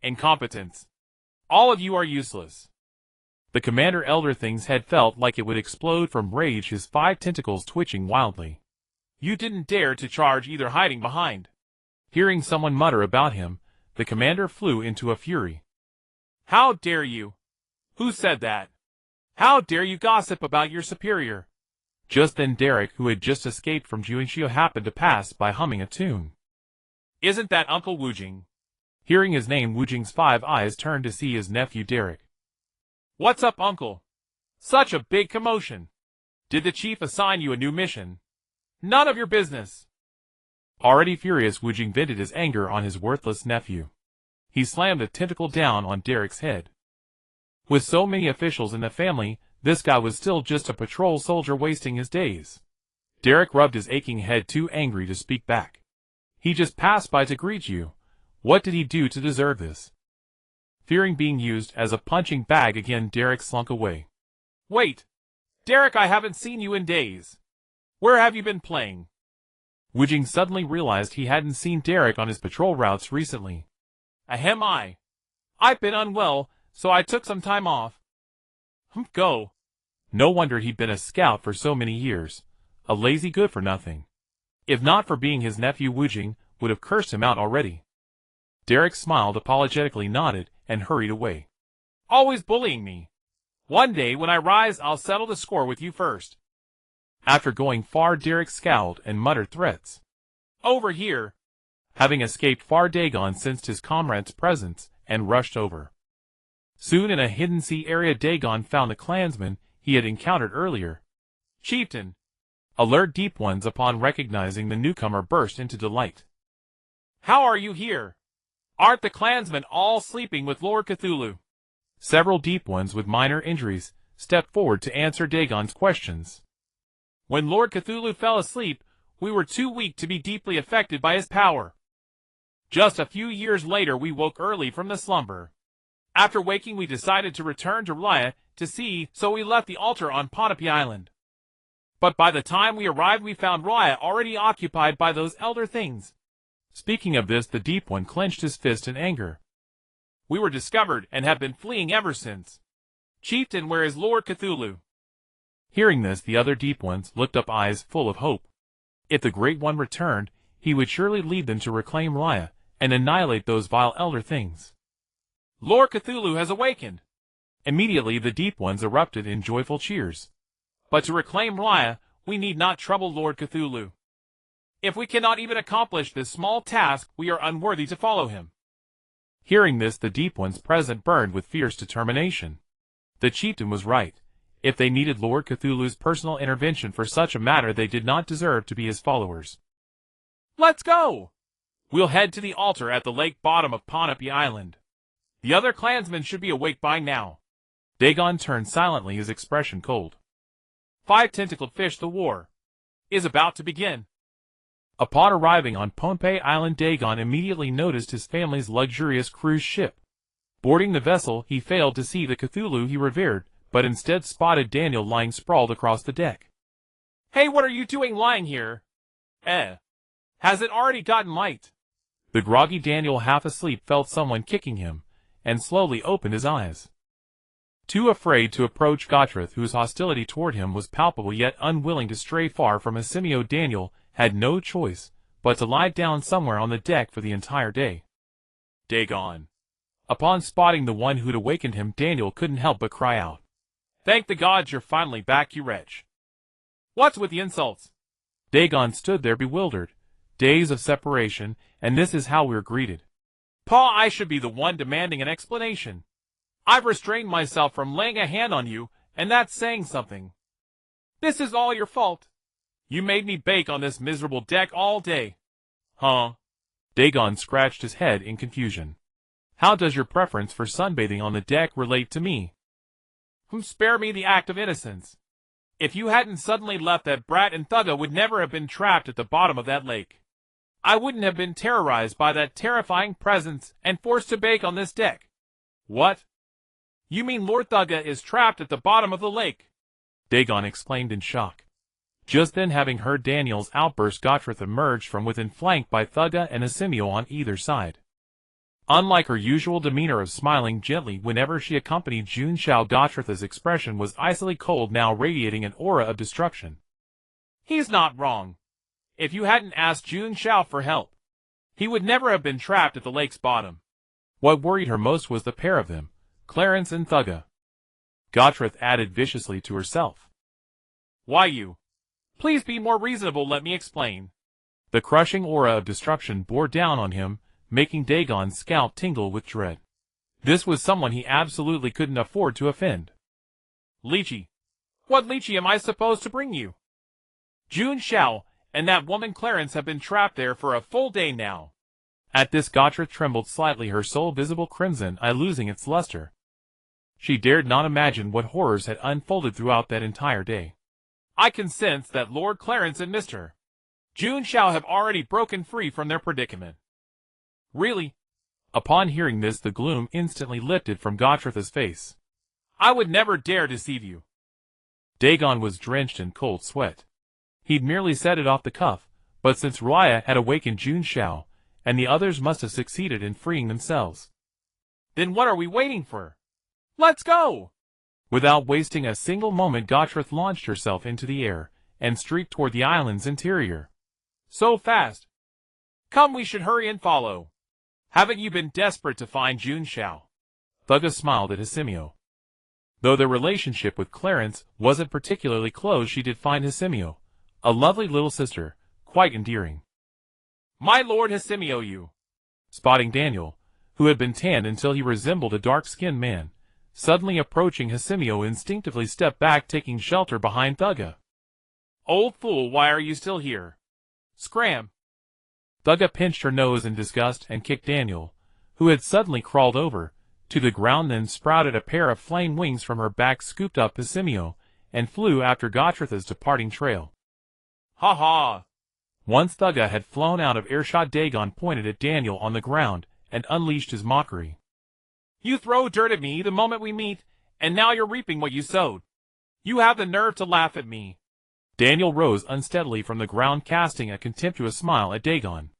Speaker 2: Incompetence. All of you are useless.
Speaker 1: The commander elder thing's head felt like it would explode from rage, his 5 tentacles twitching wildly.
Speaker 2: You didn't dare to charge, either hiding behind.
Speaker 1: Hearing someone mutter about him, the commander flew into a fury.
Speaker 2: How dare you? Who said that? How dare you gossip about your superior?
Speaker 1: Just then Derek, who had just escaped from Jun Xiao, happened to pass by humming a tune.
Speaker 2: Isn't that Uncle Wujing?
Speaker 1: Hearing his name, Wujing's 5 eyes turned to see his nephew Derek.
Speaker 2: What's up, Uncle? Such a big commotion. Did the chief assign you a new mission? None of your business.
Speaker 1: Already furious, Wujing vented his anger on his worthless nephew. He slammed a tentacle down on Derek's head. With so many officials in the family, this guy was still just a patrol soldier wasting his days. Derek rubbed his aching head, too angry to speak back. He just passed by to greet you. What did he do to deserve this? Fearing being used as a punching bag again, Derek slunk away.
Speaker 2: Wait! Derek, I haven't seen you in days. Where have you been playing?
Speaker 1: Wujing suddenly realized he hadn't seen Derek on his patrol routes recently.
Speaker 2: Ahem, I've been unwell, so I took some time off. Go.
Speaker 1: No wonder he'd been a scout for so many years. A lazy good-for-nothing. If not for being his nephew, Wujing would have cursed him out already. Derek smiled, apologetically nodded, and hurried away.
Speaker 2: Always bullying me. One day when I rise, I'll settle the score with you first.
Speaker 1: After going far, Derek scowled and muttered threats.
Speaker 2: Over here.
Speaker 1: Having escaped far, Dagon sensed his comrade's presence and rushed over. Soon in a hidden sea area, Dagon found the clansmen he had encountered earlier.
Speaker 2: Chieftain.
Speaker 1: Alert deep ones, upon recognizing the newcomer, burst into delight.
Speaker 2: How are you here? Aren't the clansmen all sleeping with Lord Cthulhu?
Speaker 1: Several deep ones with minor injuries stepped forward to answer Dagon's questions.
Speaker 2: When Lord Cthulhu fell asleep, we were too weak to be deeply affected by his power. Just a few years later, we woke early from the slumber. After waking, we decided to return to Raya to see, so we left the altar on Ponape Island. But by the time we arrived, we found Raya already occupied by those elder things.
Speaker 1: Speaking of this, the deep one clenched his fist in anger.
Speaker 2: We were discovered and have been fleeing ever since. Chieftain, where is Lord Cthulhu?
Speaker 1: Hearing this, the other deep ones looked up, eyes full of hope. If the Great One returned, he would surely lead them to reclaim Raya and annihilate those vile elder things.
Speaker 2: Lord Cthulhu has awakened.
Speaker 1: Immediately the deep ones erupted in joyful cheers.
Speaker 2: But to reclaim Raya, we need not trouble Lord Cthulhu. If we cannot even accomplish this small task, we are unworthy to follow him."
Speaker 1: Hearing this, the deep ones present burned with fierce determination. The chieftain was right. If they needed Lord Cthulhu's personal intervention for such a matter, they did not deserve to be his followers.
Speaker 2: "Let's go! We'll head to the altar at the lake bottom of Ponape Island. The other clansmen should be awake by now."
Speaker 1: Dagon turned silently, his expression cold.
Speaker 2: Five-tentacled fish, the war is about to begin.
Speaker 1: Upon arriving on Ponape Island, Dagon immediately noticed his family's luxurious cruise ship. Boarding the vessel, he failed to see the Cthulhu he revered, but instead spotted Daniel lying sprawled across the deck.
Speaker 2: "Hey, what are you doing lying here? Has it already gotten light?"
Speaker 1: The groggy Daniel, half asleep, felt someone kicking him, and slowly opened his eyes. Too afraid to approach Gottreth, whose hostility toward him was palpable, yet unwilling to stray far from Hasimio, Daniel had no choice but to lie down somewhere on the deck for the entire day.
Speaker 2: Dagon.
Speaker 1: Upon spotting the one who'd awakened him, Daniel couldn't help but cry out,
Speaker 2: "Thank the gods you're finally back, you wretch. What's with the insults?"
Speaker 1: Dagon stood there bewildered. Days of separation, and this is how we're greeted.
Speaker 2: "Pa, I should be the one demanding an explanation. I've restrained myself from laying a hand on you, and that's saying something. This is all your fault. You made me bake on this miserable deck all day." "Huh?"
Speaker 1: Dagon scratched his head in confusion. "How does your preference for sunbathing on the deck relate to me?"
Speaker 2: Spare me the act of innocence. If you hadn't suddenly left, that brat and Thugga would never have been trapped at the bottom of that lake. I wouldn't have been terrorized by that terrifying presence and forced to bake on this deck." "What? You mean Lord Thugga is trapped at the bottom of the lake?"
Speaker 1: Dagon exclaimed in shock. Just then, having heard Daniel's outburst, Gottreth emerged from within, flanked by Thugga and Hasimio on either side. Unlike her usual demeanor of smiling gently whenever she accompanied Jun Xiao, Gottreth's expression was icily cold, now radiating an aura of destruction.
Speaker 2: "He's not wrong. If you hadn't asked Jun Xiao for help, he would never have been trapped at the lake's bottom."
Speaker 1: What worried her most was the pair of them, Clarence and Thugga. Gottreth added viciously to herself,
Speaker 2: "Why you? Please be more reasonable, let me explain."
Speaker 1: The crushing aura of destruction bore down on him, making Dagon's scalp tingle with dread. This was someone he absolutely couldn't afford to offend.
Speaker 2: "Lychee. What lychee am I supposed to bring you? Jun Xiao and that woman Clarence have been trapped there for a full day now."
Speaker 1: At this, Gottreth trembled slightly, her soul visible crimson eye losing its luster. She dared not imagine what horrors had unfolded throughout that entire day.
Speaker 2: "I can sense that Lord Clarence and Mr. Jun Xiao have already broken free from their predicament." "Really?"
Speaker 1: Upon hearing this, the gloom instantly lifted from Gottreth's face.
Speaker 2: "I would never dare deceive you."
Speaker 1: Dagon was drenched in cold sweat. He'd merely said it off the cuff, but since Raya had awakened Jun Xiao, and the others must have succeeded in freeing themselves.
Speaker 2: "Then what are we waiting for? Let's go!"
Speaker 1: Without wasting a single moment, Gottreth launched herself into the air, and streaked toward the island's interior.
Speaker 2: "So fast. Come, we should hurry and follow. Haven't you been desperate to find Jun Xiao?"
Speaker 1: Thugga smiled at Hasimio. Though their relationship with Clarence wasn't particularly close, she did find Hasimio a lovely little sister, quite endearing.
Speaker 2: "My lord Hasimio, you."
Speaker 1: Spotting Daniel, who had been tanned until he resembled a dark-skinned man, suddenly approaching, Hasimio instinctively stepped back, taking shelter behind Thugga.
Speaker 2: "Old fool, why are you still here? Scram!"
Speaker 1: Thugga pinched her nose in disgust and kicked Daniel, who had suddenly crawled over, to the ground, then sprouted a pair of flame wings from her back, scooped up Hasimio, and flew after Gottreth's departing trail.
Speaker 2: "Ha ha!"
Speaker 1: Once Thugga had flown out of earshot, Dagon pointed at Daniel on the ground and unleashed his mockery.
Speaker 2: "You throw dirt at me the moment we meet, and now you're reaping what you sowed. You have the nerve to laugh at me."
Speaker 1: Daniel rose unsteadily from the ground, casting a contemptuous smile at Dagon.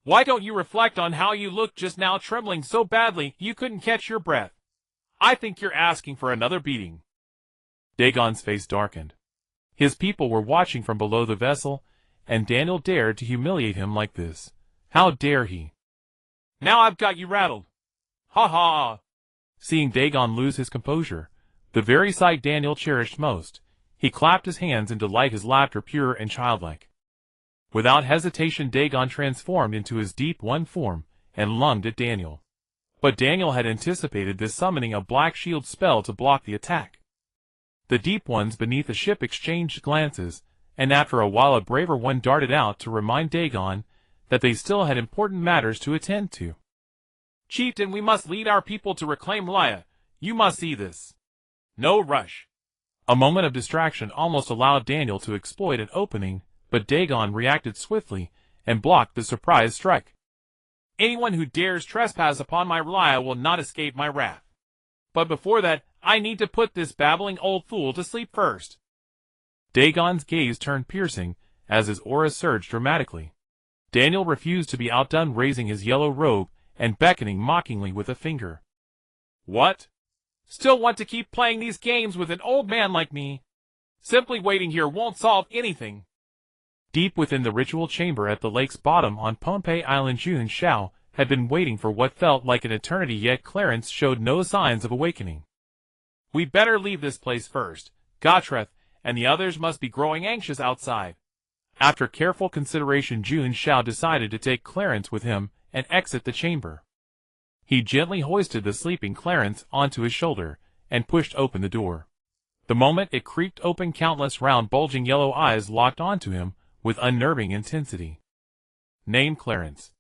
Speaker 2: "Why don't you reflect on how you looked just now, trembling so badly you couldn't catch your breath? I think you're asking for another beating."
Speaker 1: Dagon's face darkened. His people were watching from below the vessel, and Daniel dared to humiliate him like this. How dare he?
Speaker 2: "Now I've got you rattled. Ha ha!"
Speaker 1: Seeing Dagon lose his composure, the very sight Daniel cherished most, He clapped his hands in delight, his laughter pure and childlike. Without hesitation, Dagon transformed into his Deep One form and lunged at Daniel. But Daniel had anticipated this, summoning a black shield spell to block the attack. The Deep Ones beneath the ship exchanged glances, and after a while a braver one darted out to remind Dagon that they still had important matters to attend to.
Speaker 2: Chieftain, we must lead our people to reclaim Laya. You must see this. No rush.
Speaker 1: A moment of distraction almost allowed Daniel to exploit an opening, but Dagon reacted swiftly and blocked the surprise strike.
Speaker 2: Anyone who dares trespass upon my Laya will not escape my wrath. But before that, I need to put this babbling old fool to sleep first.
Speaker 1: Dagon's gaze turned piercing as his aura surged dramatically. Daniel refused to be outdone, raising his yellow robe and beckoning mockingly with a finger.
Speaker 2: What? Still want to keep playing these games with an old man like me? Simply waiting here won't solve anything.
Speaker 1: Deep within the ritual chamber at the lake's bottom on Pohnpei Island, Jun Xiao had been waiting for what felt like an eternity, yet Clarence showed no signs of awakening.
Speaker 2: We'd better leave this place first. Gottreth and the others must be growing anxious outside.
Speaker 1: After careful consideration, Jun Xiao decided to take Clarence with him and exit the chamber. He gently hoisted the sleeping Clarence onto his shoulder and pushed open the door. The moment it creaked open, countless round bulging yellow eyes locked onto him with unnerving intensity. Name Clarence.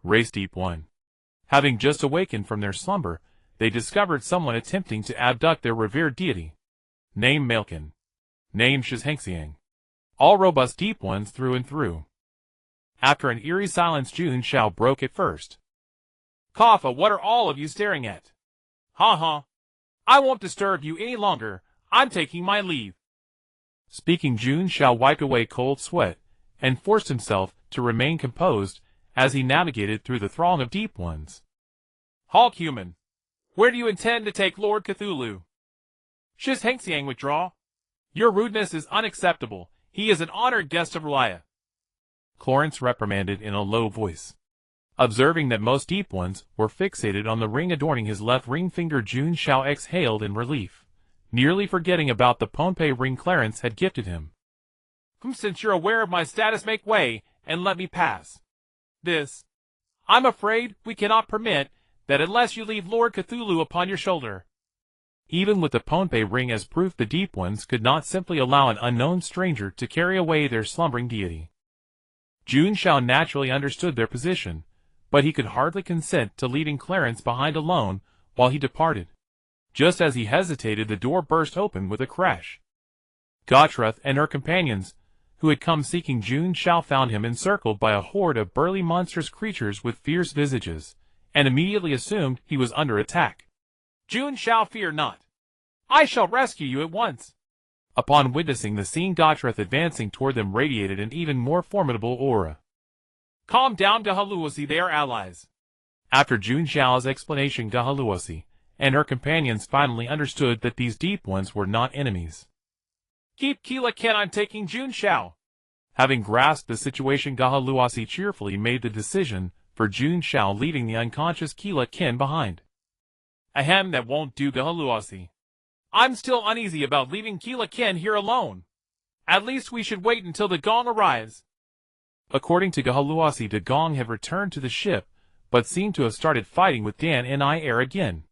Speaker 1: Race Deep One. Having just awakened from their slumber, they discovered someone attempting to abduct their revered deity. Name Malkin. Name Shizhengxiang. All robust Deep Ones through and through. After an eerie silence, Jun Xiao broke it first.
Speaker 2: Kaffa, what are all of you staring at? Ha. I won't disturb you any longer. I'm taking my leave.
Speaker 1: Speaking, Jun Xiao wiped away cold sweat and forced himself to remain composed as he navigated through the throng of Deep Ones.
Speaker 2: Hulk human, where do you intend to take Lord Cthulhu? Shizhengxiang, withdraw. Your rudeness is unacceptable. He is an honored guest of Laya.
Speaker 1: Clarence reprimanded in a low voice. Observing that most Deep Ones were fixated on the ring adorning his left ring finger, Jun Xiao exhaled in relief, nearly forgetting about the Pohnpei ring Clarence had gifted him.
Speaker 2: Since you're aware of my status, make way and let me pass. I'm afraid we cannot permit that unless you leave Lord Cthulhu upon your shoulder.
Speaker 1: Even with the Pohnpei ring as proof, the Deep Ones could not simply allow an unknown stranger to carry away their slumbering deity. Jun Xiao naturally understood their position, but he could hardly consent to leaving Clarence behind alone while he departed. Just as he hesitated, the door burst open with a crash. Gottreth and her companions, who had come seeking Jun Xiao, found him encircled by a horde of burly monstrous creatures with fierce visages, and immediately assumed he was under attack.
Speaker 2: Jun Xiao, fear not. I shall rescue you at once.
Speaker 1: Upon witnessing the scene, Gottreth advancing toward them radiated an even more formidable aura.
Speaker 2: Calm down, Gahaluosi, they are allies.
Speaker 1: After Jun Xiao's explanation, Gahaluosi and her companions finally understood that these Deep Ones were not enemies.
Speaker 2: Keep Keela Ken, I'm taking Jun Xiao.
Speaker 1: Having grasped the situation, Gahaluosi cheerfully made the decision for Jun Xiao, leaving the unconscious Keela Ken behind.
Speaker 2: Ahem, that won't do, Gahaluosi. I'm still uneasy about leaving Keela Ken here alone. At least we should wait until the gong arrives.
Speaker 1: According to Gahaluosi, the gong had returned to the ship, but seemed to have started fighting with Dan in air again.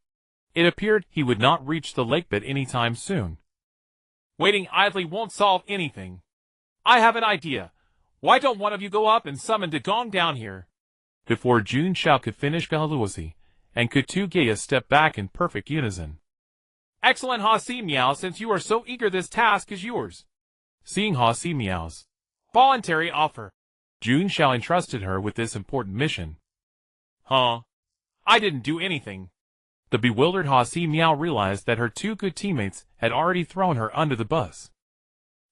Speaker 1: It appeared he would not reach the lakebed any time soon.
Speaker 2: Waiting idly won't solve anything. I have an idea. Why don't one of you go up and summon the gong down here?
Speaker 1: Before Jun Xiao could finish, Gahaluosi and Kutu-Gaya stepped back in perfect unison.
Speaker 2: Excellent, Ha-Si Miao, since you are so eager, this task is yours.
Speaker 1: Seeing Ha-Si Miao's
Speaker 2: voluntary offer,
Speaker 1: Jun Xiao entrusted her with this important mission.
Speaker 2: Huh? I didn't do anything.
Speaker 1: The bewildered Ha-Si Miao realized that her two good teammates had already thrown her under the bus.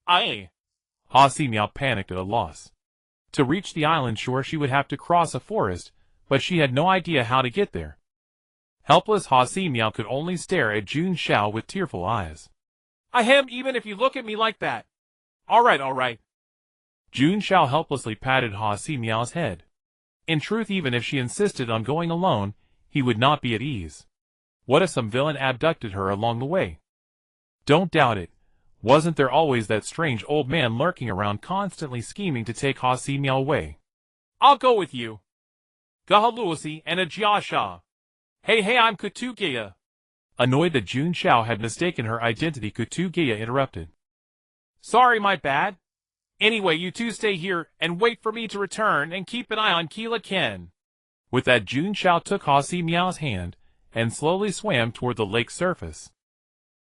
Speaker 1: Ha-Si Miao panicked at a loss. To reach the island shore, she would have to cross a forest, but she had no idea how to get there. Helpless, Ha-Si Miao could only stare at Jun Xiao with tearful eyes.
Speaker 2: Ahem, even if you look at me like that. All right.
Speaker 1: Jun Xiao helplessly patted Ha-Si Miao's head. In truth, even if she insisted on going alone, he would not be at ease. What if some villain abducted her along the way? Don't doubt it. Wasn't there always that strange old man lurking around constantly scheming to take Hosimiao away?
Speaker 2: I'll go with you. Gahaluasi and a Jiasha. Hey, I'm Kutugeya.
Speaker 1: Annoyed that Jun Xiao had mistaken her identity, Kutugeya interrupted.
Speaker 2: Sorry, my bad. Anyway, you two stay here and wait for me to return and keep an eye on Keela Ken.
Speaker 1: With that, Jun Xiao took Hosimiao's hand and slowly swam toward the lake's surface.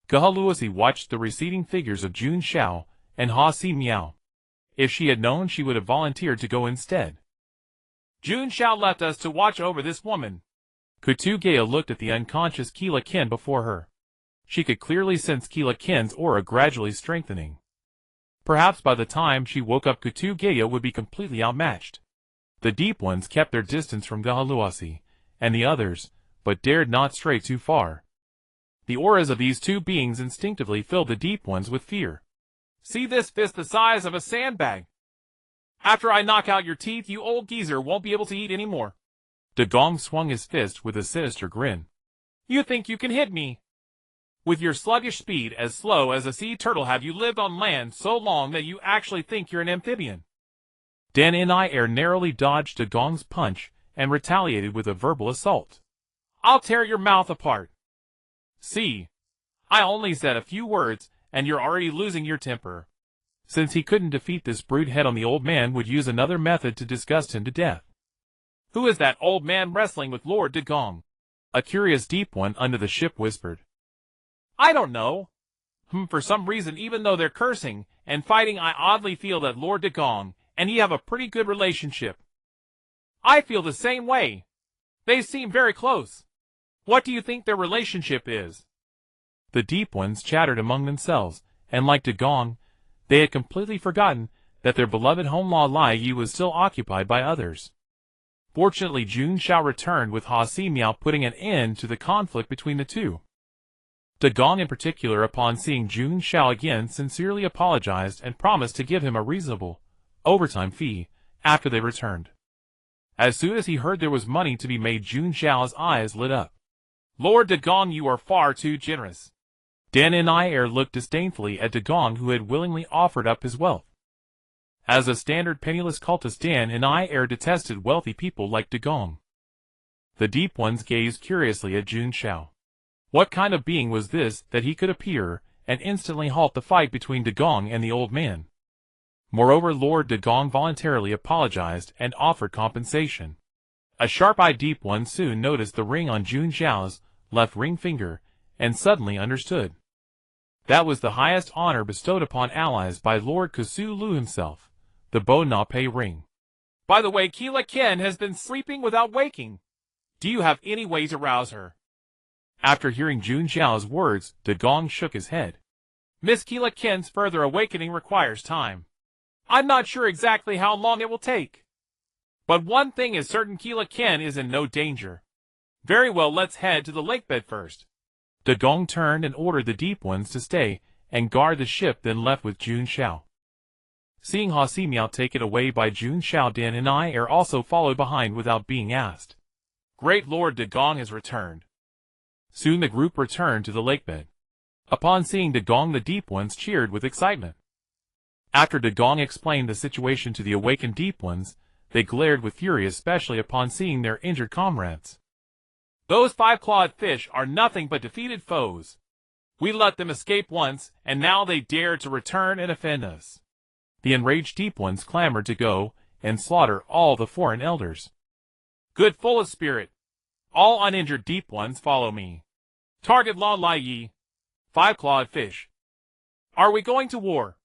Speaker 1: Gahaluasi watched the receding figures of Jun Xiao and Hosimiao. If she had known, she would have volunteered to go instead.
Speaker 2: Jun Xiao left us to watch over this woman.
Speaker 1: Kutugeya looked at the unconscious Keela Ken before her. She could clearly sense Keela Ken's aura gradually strengthening. Perhaps by the time she woke up, Kutugeya would be completely outmatched. The Deep Ones kept their distance from Gahaluasi and the others, but dared not stray too far. The auras of these two beings instinctively filled the Deep Ones with fear.
Speaker 2: See this fist the size of a sandbag? After I knock out your teeth, you old geezer won't be able to eat anymore.
Speaker 1: Dagong swung his fist with a sinister grin.
Speaker 2: You think you can hit me? With your sluggish speed, as slow as a sea turtle, have you lived on land so long that you actually think you're an amphibian?
Speaker 1: Dan Air narrowly dodged Dagong's punch and retaliated with a verbal assault.
Speaker 2: I'll tear your mouth apart. See, I only said a few words, and you're already losing your temper.
Speaker 1: Since he couldn't defeat this brute head-on, the old man would use another method to disgust him to death.
Speaker 2: Who is that old man wrestling with Lord Dagong?
Speaker 1: A curious Deep One under the ship whispered.
Speaker 2: I don't know. For some reason, even though they're cursing and fighting, I oddly feel that Lord Dagong and he have a pretty good relationship. I feel the same way. They seem very close. What do you think their relationship is?
Speaker 1: The Deep Ones chattered among themselves, and like Dagong, they had completely forgotten that their beloved Honla Lai was still occupied by others. Fortunately, Jun Xiao returned with Hosimiao, putting an end to the conflict between the two. Dagong in particular, upon seeing Jun Xiao again, sincerely apologized and promised to give him a reasonable overtime fee after they returned. As soon as he heard there was money to be made, Jun Xiao's eyes lit up.
Speaker 2: Lord Dagong, you are far too generous.
Speaker 1: Dan Air looked disdainfully at Dagong, who had willingly offered up his wealth. As a standard penniless cultist, Dan Air detested wealthy people like Dagong. The Deep Ones gazed curiously at Jun Xiao. What kind of being was this that he could appear and instantly halt the fight between Dagong and the old man? Moreover, Lord Dagong voluntarily apologized and offered compensation. A sharp-eyed Deep One soon noticed the ring on Jun Xiao's left ring finger and suddenly understood. That was the highest honor bestowed upon allies by Lord Kusu Lu himself, the Bo Na Pei ring.
Speaker 2: By the way, Keela Ken has been sleeping without waking. Do you have any way to rouse her?
Speaker 1: After hearing Jun Xiao's words, Dagong shook his head.
Speaker 2: Miss Keela Ken's further awakening requires time. I'm not sure exactly how long it will take. But one thing is certain, Keela Ken is in no danger. Very well, let's head to the lakebed first.
Speaker 1: Dagong turned and ordered the Deep Ones to stay and guard the ship, then left with Jun Xiao. Seeing Hosimiao taken away by Jun Xiao, Dan Air also followed behind without being asked.
Speaker 2: Great Lord Dagong has returned.
Speaker 1: Soon the group returned to the lakebed. Upon seeing Dagong, the Deep Ones cheered with excitement. After Dagong explained the situation to the awakened Deep Ones, they glared with fury, especially upon seeing their injured comrades.
Speaker 2: Those five-clawed fish are nothing but defeated foes. We let them escape once, and now they dare to return and offend us.
Speaker 1: The enraged Deep Ones clamored to go and slaughter all the foreign elders.
Speaker 2: Good, full of spirit. All uninjured Deep Ones, follow me. Target La Lai Yi. Five-clawed fish. Are we going to war?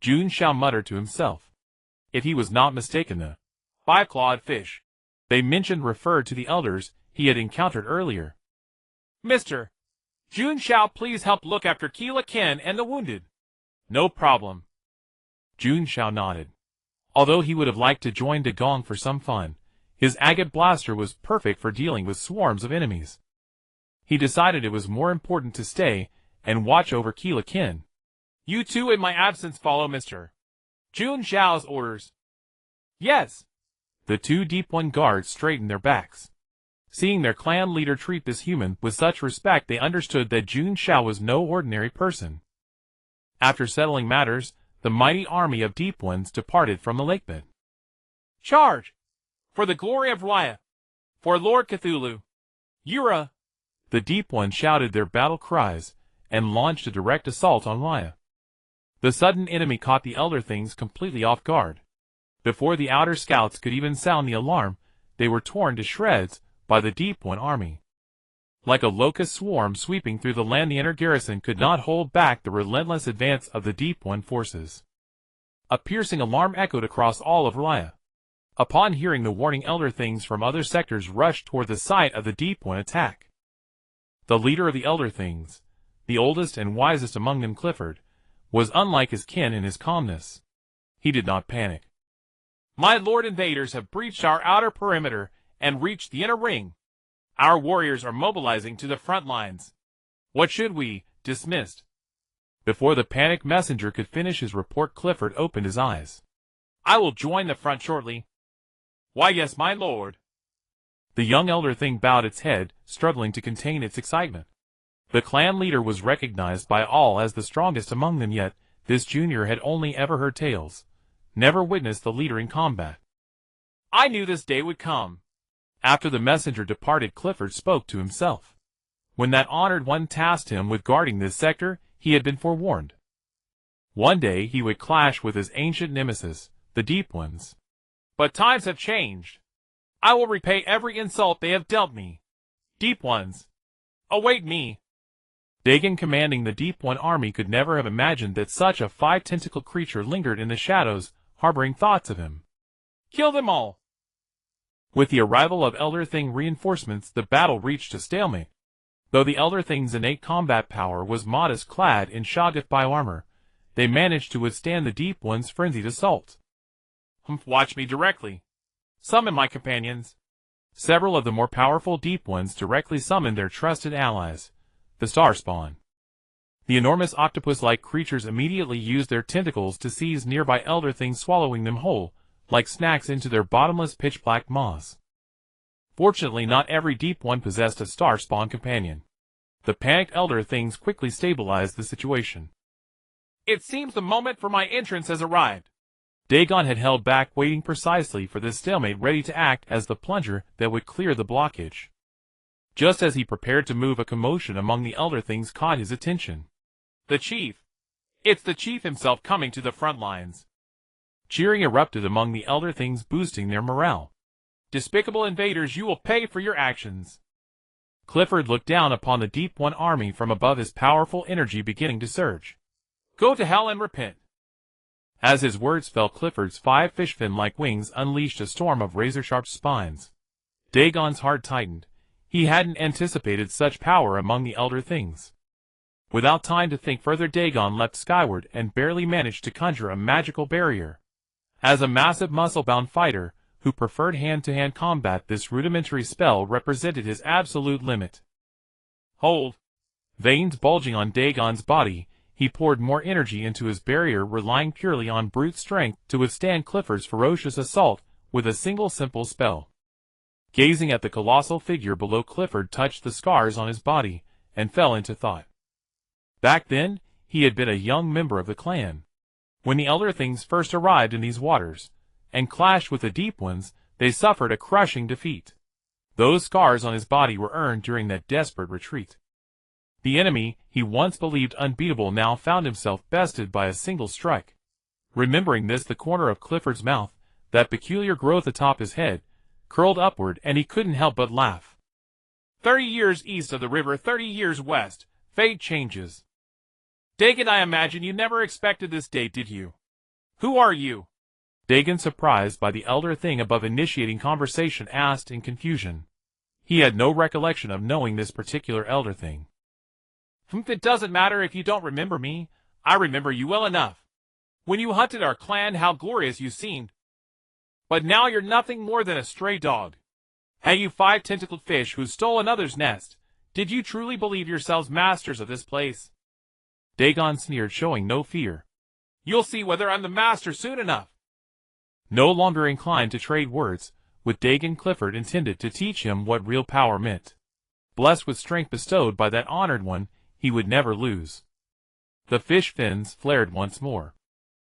Speaker 1: Jun Xiao muttered to himself. If he was not mistaken, the
Speaker 2: five-clawed fish
Speaker 1: they mentioned referred to the elders he had encountered earlier.
Speaker 2: Mr. Jun Xiao, please help look after Keela Ken and the wounded. No problem.
Speaker 1: Jun Xiao nodded. Although he would have liked to join Dagong for some fun, his agate blaster was perfect for dealing with swarms of enemies. He decided it was more important to stay and watch over Keela Ken.
Speaker 2: You two in my absence follow Mr. Jun Xiao's orders. Yes.
Speaker 1: The two Deep One guards straightened their backs. Seeing their clan leader treat this human with such respect, they understood that Jun Xiao was no ordinary person. After settling matters, the mighty army of Deep Ones departed from the lake bed.
Speaker 2: Charge! For the glory of Raya! For Lord Cthulhu! Yura!
Speaker 1: The Deep Ones shouted their battle cries, and launched a direct assault on Raya. The sudden enemy caught the Elder Things completely off guard. Before the outer scouts could even sound the alarm, they were torn to shreds by the Deep One army. Like a locust swarm sweeping through the land, the inner garrison could not hold back the relentless advance of the Deep One forces. A piercing alarm echoed across all of Raya. Upon hearing the warning, Elder Things from other sectors rushed toward the site of the Deep One attack. The leader of the Elder Things, the oldest and wisest among them, Clifford, was unlike his kin in his calmness. He did not panic.
Speaker 2: My lord, invaders have breached our outer perimeter and reached the inner ring. Our warriors are mobilizing to the front lines. What should we? Dismissed.
Speaker 1: Before the panicked messenger could finish his report, Clifford opened his eyes.
Speaker 2: I will join the front shortly. Why, yes, my lord.
Speaker 1: The young Elder Thing bowed its head, struggling to contain its excitement. The clan leader was recognized by all as the strongest among them, yet this junior had only ever heard tales, never witnessed the leader in combat.
Speaker 2: I knew this day would come.
Speaker 1: After the messenger departed, Clifford spoke to himself. When that honored one tasked him with guarding this sector, he had been forewarned. One day he would clash with his ancient nemesis, the Deep Ones.
Speaker 2: But times have changed. I will repay every insult they have dealt me. Deep Ones, await me.
Speaker 1: Dagon, commanding the Deep One army, could never have imagined that such a five-tentacled creature lingered in the shadows, harboring thoughts of him.
Speaker 2: Kill them all.
Speaker 1: With the arrival of Elder Thing reinforcements, the battle reached a stalemate. Though the Elder Thing's innate combat power was modest, clad in Shoggoth bioarmor, they managed to withstand the Deep One's frenzied assault.
Speaker 2: Watch me directly. Summon my companions.
Speaker 1: Several of the more powerful Deep Ones directly summoned their trusted allies, the Star Spawn. The enormous octopus-like creatures immediately used their tentacles to seize nearby Elder Things, swallowing them whole, like snacks, into their bottomless pitch-black maws. Fortunately, not every Deep One possessed a Star Spawn companion. The panicked Elder Things quickly stabilized the situation.
Speaker 2: It seems the moment for my entrance has arrived.
Speaker 1: Dagon had held back, waiting precisely for this stalemate, ready to act as the plunger that would clear the blockage. Just as he prepared to move, a commotion among the Elder Things caught his attention.
Speaker 2: The chief. It's the chief himself coming to the front lines.
Speaker 1: Cheering erupted among the Elder Things, boosting their morale.
Speaker 2: Despicable invaders, you will pay for your actions.
Speaker 1: Clifford looked down upon the Deep One army from above, his powerful energy beginning to surge.
Speaker 2: Go to hell and repent.
Speaker 1: As his words fell, Clifford's 5 fishfin-like wings unleashed a storm of razor-sharp spines. Dagon's heart tightened. He hadn't anticipated such power among the Elder Things. Without time to think further, Dagon leapt skyward and barely managed to conjure a magical barrier. As a massive muscle-bound fighter who preferred hand-to-hand combat, this rudimentary spell represented his absolute limit.
Speaker 2: Hold.
Speaker 1: Veins bulging on Dagon's body, he poured more energy into his barrier, relying purely on brute strength to withstand Clifford's ferocious assault with a single simple spell. Gazing at the colossal figure below, Clifford touched the scars on his body and fell into thought. Back then, he had been a young member of the clan. When the Elder Things first arrived in these waters and clashed with the Deep Ones, they suffered a crushing defeat. Those scars on his body were earned during that desperate retreat. The enemy he once believed unbeatable now found himself bested by a single strike. Remembering this, the corner of Clifford's mouth, that peculiar growth atop his head, curled upward, and he couldn't help but laugh.
Speaker 2: 30 years east of the river, 30 years west, fate changes. Dagon, I imagine you never expected this day, did you? Who are you?
Speaker 1: Dagon, surprised by the Elder Thing above initiating conversation, asked in confusion. He had no recollection of knowing this particular Elder Thing.
Speaker 2: It doesn't matter if you don't remember me. I remember you well enough. When you hunted our clan, how glorious you seemed. But now you're nothing more than a stray dog. Hey, you 5-tentacled fish who stole another's nest, did you truly believe yourselves masters of this place?
Speaker 1: Dagon sneered, showing no fear.
Speaker 2: You'll see whether I'm the master soon enough.
Speaker 1: No longer inclined to trade words with Dagon, Clifford intended to teach him what real power meant. Blessed with strength bestowed by that honored one, he would never lose. The fish fins flared once more.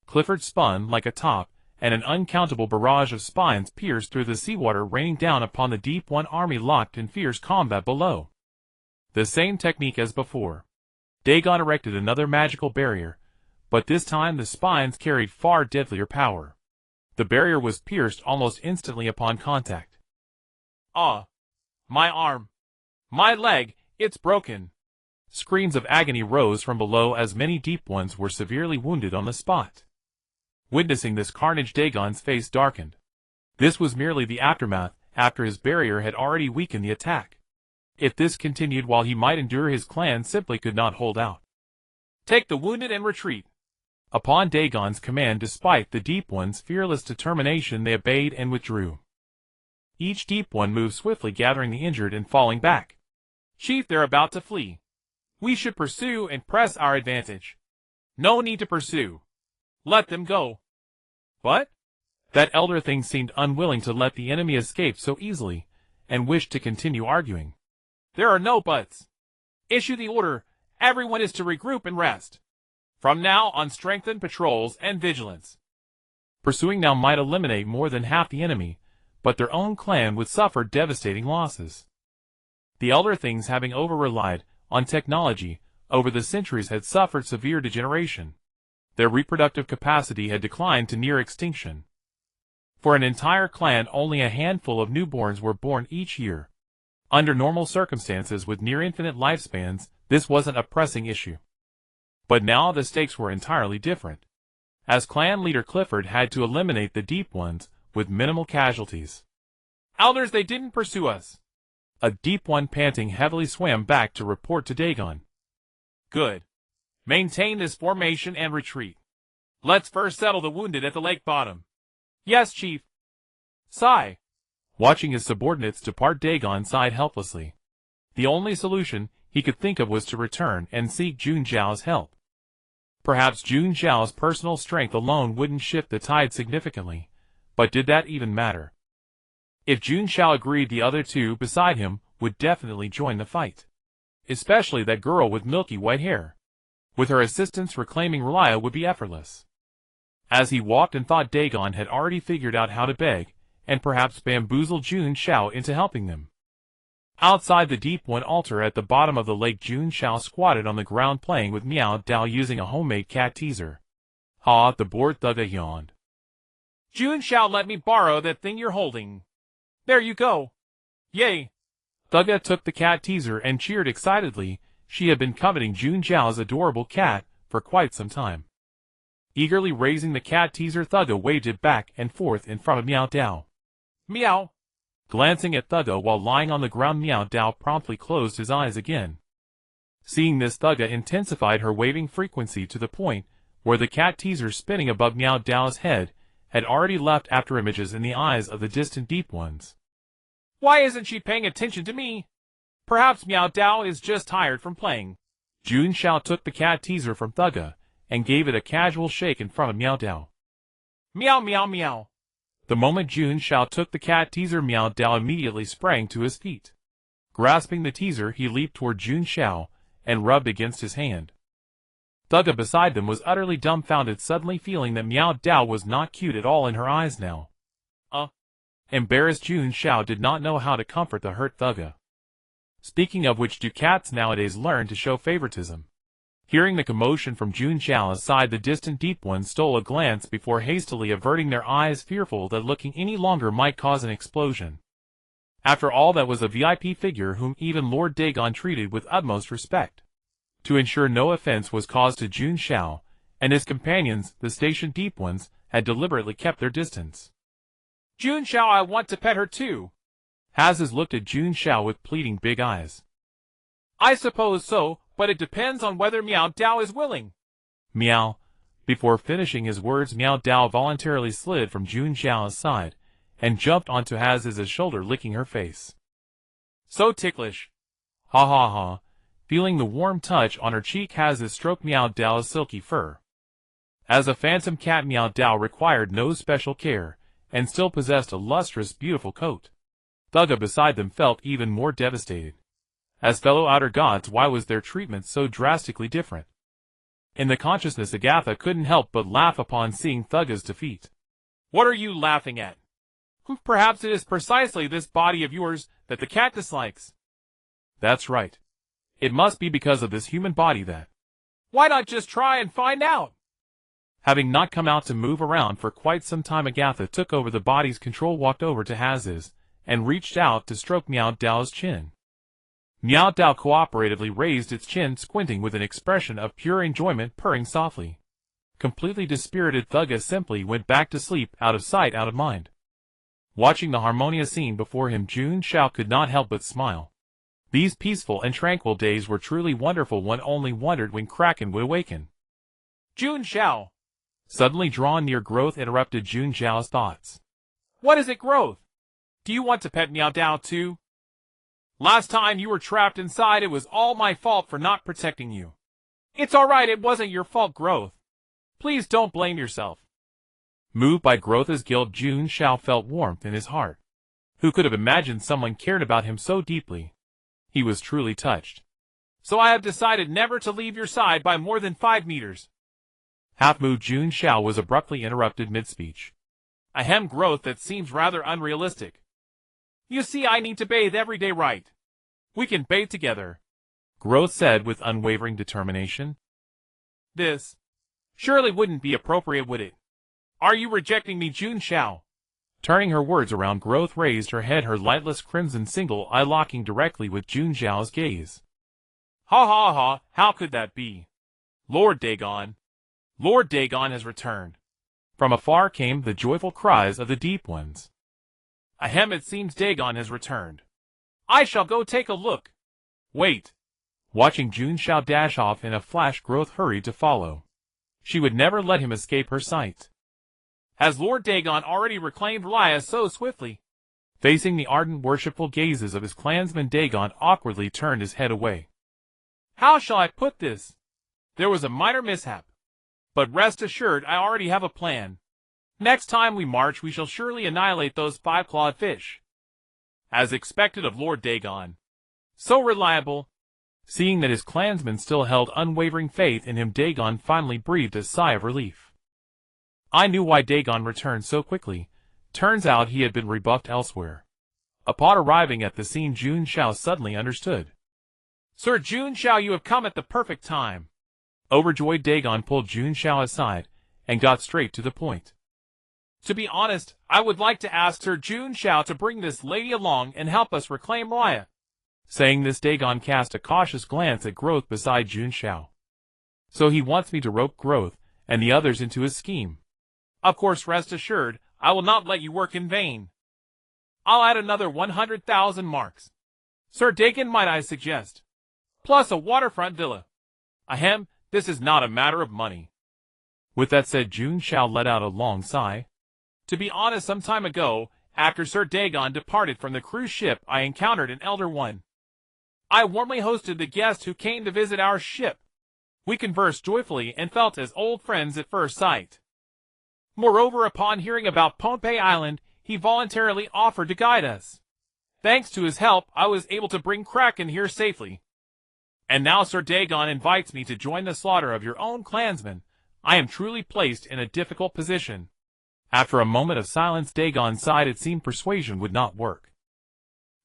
Speaker 1: Clifford spun like a top, and an uncountable barrage of spines pierced through the seawater, raining down upon the Deep One army locked in fierce combat below. The same technique as before. Dagon erected another magical barrier, but this time the spines carried far deadlier power. The barrier was pierced almost instantly upon contact.
Speaker 2: Ah! My arm! My leg! It's broken!
Speaker 1: Screams of agony rose from below as many Deep Ones were severely wounded on the spot. Witnessing this carnage, Dagon's face darkened. This was merely the aftermath after his barrier had already weakened the attack. If this continued while he might endure, his clan simply could not hold out.
Speaker 2: Take the wounded and retreat.
Speaker 1: Upon Dagon's command, despite the Deep One's fearless determination, they obeyed and withdrew. Each Deep One moved swiftly, gathering the injured and falling back.
Speaker 2: Chief, they're about to flee. We should pursue and press our advantage. No need to pursue. Let them go.
Speaker 1: What? That elder thing seemed unwilling to let the enemy escape so easily, and wished to continue arguing.
Speaker 2: There are no buts. Issue the order. Everyone is to regroup and rest. From now on, strengthen patrols and vigilance.
Speaker 1: Pursuing now might eliminate more than half the enemy, but their own clan would suffer devastating losses. The elder things, having over-relied on technology over the centuries, had suffered severe degeneration. Their reproductive capacity had declined to near extinction. For an entire clan, only a handful of newborns were born each year. Under normal circumstances with near-infinite lifespans, this wasn't a pressing issue. But now the stakes were entirely different, as clan leader Clifford had to eliminate the Deep Ones with minimal casualties.
Speaker 2: Elders, they didn't pursue us.
Speaker 1: A Deep One, panting heavily, swam back to report to Dagon.
Speaker 2: Good. Maintain this formation and retreat. Let's first settle the wounded at the lake bottom. Yes, Chief. Sigh.
Speaker 1: Watching his subordinates depart, Dagon sighed helplessly. The only solution he could think of was to return and seek Jun Xiao's help. Perhaps Jun Xiao's personal strength alone wouldn't shift the tide significantly, but did that even matter? If Jun Xiao agreed, the other two beside him would definitely join the fight. Especially that girl with milky white hair. With her assistance, reclaiming Relia would be effortless. As he walked and thought, Dagon had already figured out how to beg, and perhaps bamboozle Jun Xiao into helping them. Outside the Deep One altar at the bottom of the lake, Jun Xiao squatted on the ground playing with Miao Dao using a homemade cat teaser. Ha! The bored Thugga yawned.
Speaker 2: Jun Xiao, let me borrow that thing you're holding. There you go. Yay!
Speaker 1: Thugga took the cat teaser and cheered excitedly. She had been coveting Jun Xiao's adorable cat for quite some time. Eagerly raising the cat teaser, Thugga waved it back and forth in front of Miao Dao.
Speaker 2: Meow!
Speaker 1: Glancing at Thugga while lying on the ground, Miao Dao promptly closed his eyes again. Seeing this, Thugga intensified her waving frequency to the point where the cat teaser spinning above Miao Dao's head had already left after images in the eyes of the distant Deep Ones.
Speaker 2: Why isn't she paying attention to me? Perhaps Miao Dao is just tired from playing.
Speaker 1: Jun Xiao took the cat teaser from Thugga and gave it a casual shake in front of Miao Dao.
Speaker 2: Meow, meow, meow.
Speaker 1: The moment Jun Xiao took the cat teaser, Miao Dao immediately sprang to his feet. Grasping the teaser, he leaped toward Jun Xiao and rubbed against his hand. Thugga beside them was utterly dumbfounded, suddenly feeling that Miao Dao was not cute at all in her eyes now. Embarrassed, Jun Xiao did not know how to comfort the hurt Thugga. Speaking of which, do cats nowadays learn to show favoritism? Hearing the commotion from Jun Xiao's side, the distant Deep Ones stole a glance before hastily averting their eyes, fearful that looking any longer might cause an explosion. After all, that was a VIP figure whom even Lord Dagon treated with utmost respect. To ensure no offense was caused to Jun Xiao and his companions, the station Deep Ones had deliberately kept their distance.
Speaker 2: Jun Xiao, I want to pet her too.
Speaker 1: Hazes looked at Jun Xiao with pleading big eyes.
Speaker 2: I suppose so, but it depends on whether Miao Dao is willing.
Speaker 1: Meow. Before finishing his words, Miao Dao voluntarily slid from Jun Xiao's side and jumped onto Hazes' shoulder, licking her face.
Speaker 2: So ticklish.
Speaker 1: Ha ha ha. Feeling the warm touch on her cheek, Hazes stroked Miao Dao's silky fur. As a phantom cat, Miao Dao required no special care and still possessed a lustrous, beautiful coat. Thugga beside them felt even more devastated. As fellow outer gods, why was their treatment so drastically different? In the consciousness, Agatha couldn't help but laugh upon seeing Thugga's defeat.
Speaker 2: What are you laughing at? Perhaps it is precisely this body of yours that the cat dislikes.
Speaker 1: That's right. It must be because of this human body that...
Speaker 2: Why not just try and find out?
Speaker 1: Having not come out to move around for quite some time, Agatha took over the body's control, walked over to Haz's, and reached out to stroke Meow Dao's chin. Meow Dao cooperatively raised its chin, squinting with an expression of pure enjoyment, purring softly. Completely dispirited, Thugga simply went back to sleep, out of sight, out of mind. Watching the harmonious scene before him, Jun Xiao could not help but smile. These peaceful and tranquil days were truly wonderful. One only wondered when Kraken would awaken.
Speaker 2: Jun Xiao!
Speaker 1: Suddenly drawn near, Growth interrupted Jun Xiao's thoughts.
Speaker 2: What is it, Growth? Do you want to pet Meow Dao too? Last time you were trapped inside, it was all my fault for not protecting you. It's alright, it wasn't your fault, Growth. Please don't blame yourself.
Speaker 1: Moved by Growth's guilt, Jun Xiao felt warmth in his heart. Who could have imagined someone cared about him so deeply? He was truly touched.
Speaker 2: So I have decided never to leave your side by more than 5 meters.
Speaker 1: Half-moved, Jun Xiao was abruptly interrupted mid-speech.
Speaker 2: Ahem, Growth, that seems rather unrealistic. You see, I need to bathe every day, right? We can bathe together,
Speaker 1: Growth said with unwavering determination.
Speaker 2: This surely wouldn't be appropriate, would it? Are you rejecting me, Jun Xiao?
Speaker 1: Turning her words around, Growth raised her head, her lightless crimson single eye locking directly with Jun Xiao's gaze.
Speaker 2: Ha ha ha, how could that be? Lord Dagon has returned.
Speaker 1: From afar came the joyful cries of the Deep Ones.
Speaker 2: Ahem, it seems Dagon has returned. I shall go take a look. Wait.
Speaker 1: Watching Jun Xiao dash off in a flash, Growth hurried to follow. She would never let him escape her sight.
Speaker 2: Has Lord Dagon already reclaimed Laya so swiftly?
Speaker 1: Facing the ardent, worshipful gazes of his clansman, Dagon awkwardly turned his head away.
Speaker 2: How shall I put this? There was a minor mishap. But rest assured, I already have a plan. Next time we march, we shall surely annihilate those 5-clawed fish. As expected of Lord Dagon. So reliable.
Speaker 1: Seeing that his clansmen still held unwavering faith in him, Dagon finally breathed a sigh of relief. I knew why Dagon returned so quickly. Turns out he had been rebuffed elsewhere. Upon arriving at the scene, Jun Xiao suddenly understood.
Speaker 2: Sir Jun Xiao, you have come at the perfect time.
Speaker 1: Overjoyed, Dagon pulled Jun Xiao aside and got straight to the point.
Speaker 2: To be honest, I would like to ask Sir Jun Xiao to bring this lady along and help us reclaim Laya.
Speaker 1: Saying this, Dagon cast a cautious glance at Growth beside Jun Xiao. So he wants me to rope Growth and the others into his scheme.
Speaker 2: Of course, rest assured, I will not let you work in vain. I'll add another 100,000 marks. Sir Dagon, might I suggest? Plus a waterfront villa. Ahem, this is not a matter of money.
Speaker 1: With that said, Jun Xiao let out a long sigh.
Speaker 2: To be honest, some time ago, after Sir Dagon departed from the cruise ship, I encountered an Elder One. I warmly hosted the guest who came to visit our ship. We conversed joyfully and felt as old friends at first sight. Moreover, upon hearing about Pohnpei Island, he voluntarily offered to guide us. Thanks to his help, I was able to bring Kraken here safely. And now Sir Dagon invites me to join the slaughter of your own clansmen. I am truly placed in a difficult position.
Speaker 1: After a moment of silence, Dagon sighed. It seemed persuasion would not work.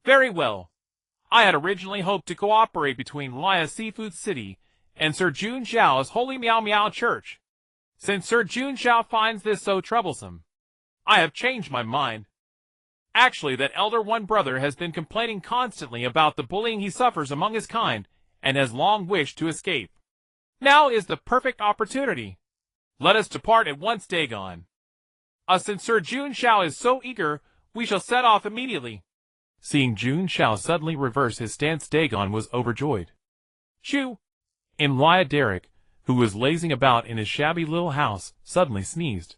Speaker 2: Very well. I had originally hoped to cooperate between Laya Seafood City and Sir Jun Xiao's Holy Meow Meow Church. Since Sir Jun Xiao finds this so troublesome, I have changed my mind. Actually, that Elder One brother has been complaining constantly about the bullying he suffers among his kind, and has long wished to escape. Now is the perfect opportunity. Let us depart at once, Dagon. Since Sir Jun Xiao is so eager, we shall set off immediately.
Speaker 1: Seeing Jun Xiao suddenly reverse his stance, Dagon was overjoyed.
Speaker 2: Shoo!
Speaker 1: Imlaya Derek, who was lazing about in his shabby little house, suddenly sneezed.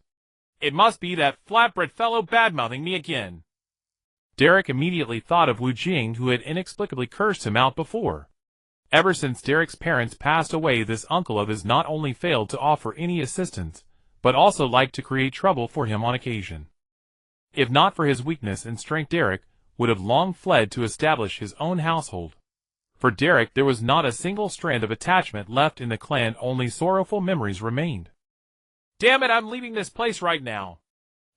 Speaker 2: It must be that flatbread fellow badmouthing me again.
Speaker 1: Derek immediately thought of Wu Jing, who had inexplicably cursed him out before. Ever since Derek's parents passed away, this uncle of his not only failed to offer any assistance, but also liked to create trouble for him on occasion. If not for his weakness and strength, Derek would have long fled to establish his own household. For Derek, there was not a single strand of attachment left in the clan, only sorrowful memories remained.
Speaker 2: Damn it, I'm leaving this place right now.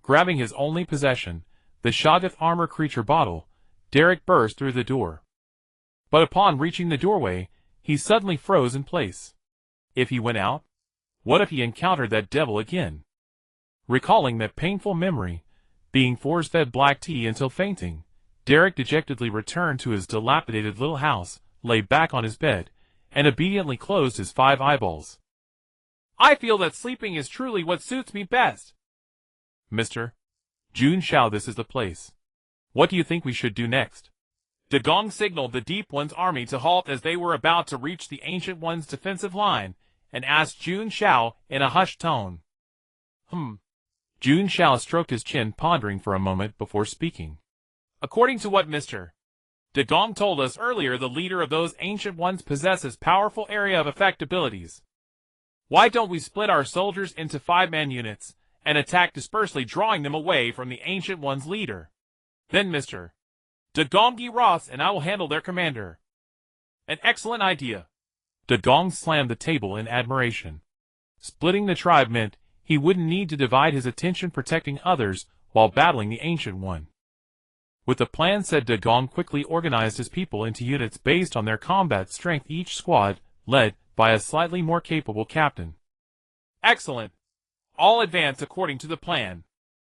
Speaker 1: Grabbing his only possession, the Shoggoth armor creature bottle, Derek burst through the door. But upon reaching the doorway, he suddenly froze in place. If he went out? What if he encountered that devil again? Recalling that painful memory, being force-fed black tea until fainting, Derek dejectedly returned to his dilapidated little house, lay back on his bed, and obediently closed his 5 eyeballs.
Speaker 2: I feel that sleeping is truly what suits me best.
Speaker 1: Mr. Jun Xiao, this is the place. What do you think we should do next?
Speaker 2: Dagong signaled the Deep One's army to halt as they were about to reach the Ancient One's defensive line, and asked Jun Xiao in a hushed tone.
Speaker 1: Jun Xiao stroked his chin, pondering for a moment before speaking.
Speaker 2: According to what Mr. Dagong told us earlier, the leader of those Ancient Ones possesses powerful area of effect abilities. Why don't we split our soldiers into 5-man units, and attack dispersely, drawing them away from the Ancient One's leader? Then Mr. Dagongi Ross and I will handle their commander. An excellent idea.
Speaker 1: Dagong slammed the table in admiration. Splitting the tribe meant he wouldn't need to divide his attention protecting others while battling the Ancient One. With the plan set, Dagong quickly organized his people into units based on their combat strength, each squad led by a slightly more capable captain.
Speaker 2: Excellent. All advance according to the plan.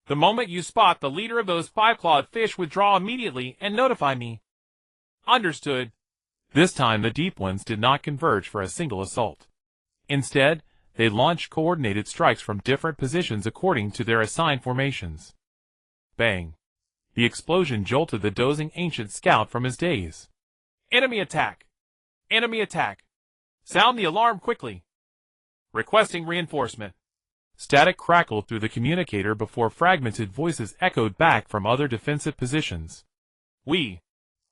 Speaker 2: The moment you spot the leader of those 5-clawed fish, withdraw immediately and notify me. Understood.
Speaker 1: This time the Deep Ones did not converge for a single assault. Instead, they launched coordinated strikes from different positions according to their assigned formations. Bang! The explosion jolted the dozing ancient scout from his daze.
Speaker 2: Enemy attack! Enemy attack! Sound the alarm quickly. Requesting reinforcement.
Speaker 1: Static crackled through the communicator before fragmented voices echoed back from other defensive positions.
Speaker 2: We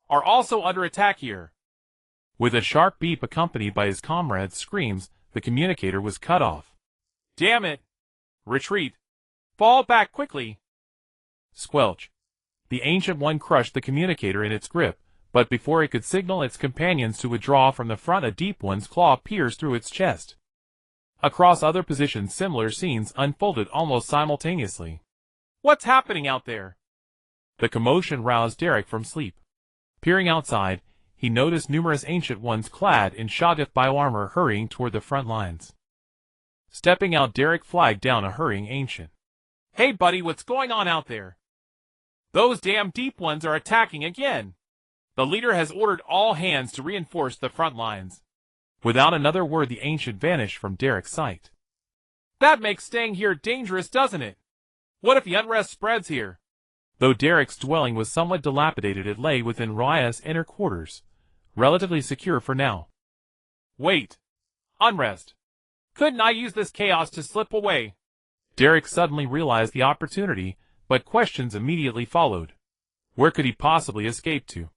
Speaker 2: are also under attack here.
Speaker 1: With a sharp beep accompanied by his comrades' screams, the communicator was cut off.
Speaker 2: Damn it! Retreat! Fall back quickly!
Speaker 1: Squelch! The Ancient One crushed the communicator in its grip, but before it could signal its companions to withdraw from the front, a Deep One's claw pierced through its chest. Across other positions, similar scenes unfolded almost simultaneously.
Speaker 2: What's happening out there?
Speaker 1: The commotion roused Derek from sleep. Peering outside, he noticed numerous Ancient Ones clad in Shoggoth bioarmor hurrying toward the front lines. Stepping out, Derek flagged down a hurrying Ancient.
Speaker 2: Hey buddy, what's going on out there? Those damn Deep Ones are attacking again. The leader has ordered all hands to reinforce the front lines.
Speaker 1: Without another word, the Ancient vanished from Derek's sight.
Speaker 2: That makes staying here dangerous, doesn't it? What if the unrest spreads here?
Speaker 1: Though Derek's dwelling was somewhat dilapidated, it lay within Raya's inner quarters, relatively secure for now.
Speaker 2: Wait. Unrest. Couldn't I use this chaos to slip away?
Speaker 1: Derek suddenly realized the opportunity, but questions immediately followed. Where could he possibly escape to?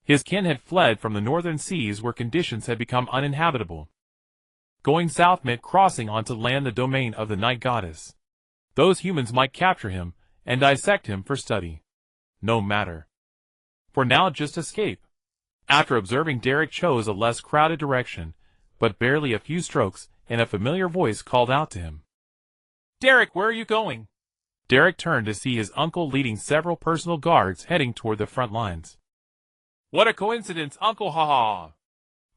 Speaker 1: His kin had fled from the northern seas where conditions had become uninhabitable. Going south meant crossing onto land, the domain of the Night Goddess. Those humans might capture him and dissect him for study. No matter. For now, just escape. After observing, Derek chose a less crowded direction, but barely a few strokes, and a familiar voice called out to him.
Speaker 2: Derek, where are you going?
Speaker 1: Derek turned to see his uncle leading several personal guards heading toward the front lines.
Speaker 2: What a coincidence, Uncle, ha.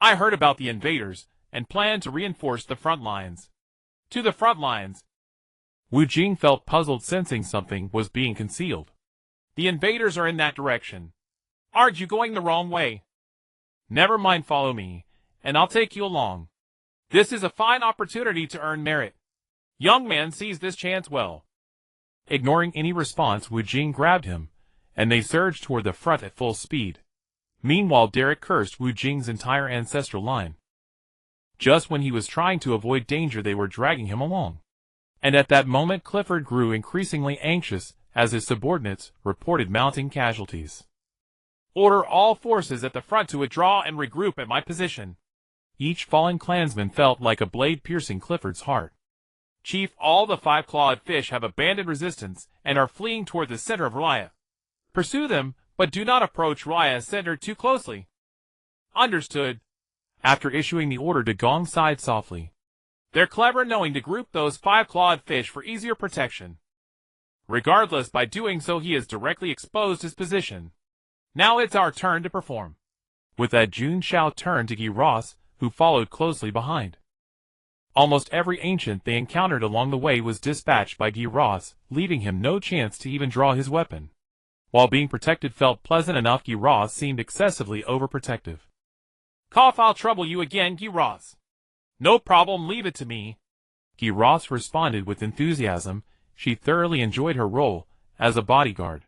Speaker 2: I heard about the invaders, and planned to reinforce the front lines. To the front lines.
Speaker 1: Wu Jing felt puzzled, sensing something was being concealed.
Speaker 2: The invaders are in that direction. Aren't you going the wrong way? Never mind, follow me, and I'll take you along. This is a fine opportunity to earn merit. Young man sees this chance well.
Speaker 1: Ignoring any response, Wu Jing grabbed him, and they surged toward the front at full speed. Meanwhile, Derek cursed Wu Jing's entire ancestral line. Just when he was trying to avoid danger, they were dragging him along. And at that moment, Clifford grew increasingly anxious as his subordinates reported mounting casualties.
Speaker 2: Order all forces at the front to withdraw and regroup at my position.
Speaker 1: Each fallen clansman felt like a blade piercing Clifford's heart.
Speaker 2: Chief, all the 5-clawed fish have abandoned resistance and are fleeing toward the center of Raya. Pursue them, but do not approach Raya's center too closely. Understood.
Speaker 1: After issuing the order, Dagong sighed softly.
Speaker 2: They're clever knowing to group those 5-clawed fish for easier protection. Regardless, by doing so he has directly exposed his position. Now it's our turn to perform.
Speaker 1: With that, Jun Xiao turned to Guy Ross, who followed closely behind. Almost every ancient they encountered along the way was dispatched by Guy Ross, leaving him no chance to even draw his weapon. While being protected felt pleasant enough, Guy Ross seemed excessively overprotective.
Speaker 2: Cough, I'll trouble you again, Guy Ross. No problem, leave it to me.
Speaker 1: Guy Ross responded with enthusiasm. She thoroughly enjoyed her role as a bodyguard.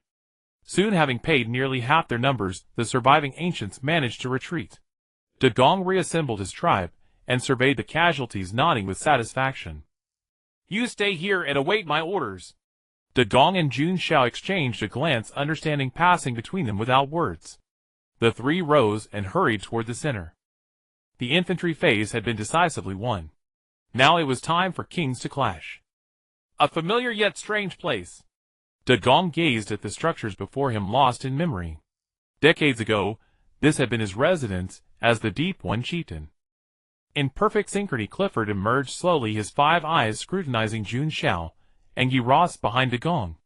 Speaker 1: Soon, having paid nearly half their numbers, the surviving ancients managed to retreat. Dagong reassembled his tribe and surveyed the casualties, nodding with satisfaction.
Speaker 2: You stay here and await my orders.
Speaker 1: Dagong and Jun Xiao exchanged a glance, understanding passing between them without words. The three rose and hurried toward the center. The infantry phase had been decisively won. Now it was time for kings to clash.
Speaker 2: A familiar yet strange place.
Speaker 1: Dagong gazed at the structures before him, lost in memory. Decades ago, this had been his residence as the Deep One chieftain. In perfect synchrony, Clifford emerged slowly, his 5 eyes scrutinizing Jun Xiao, and Guy Ross behind Dagong.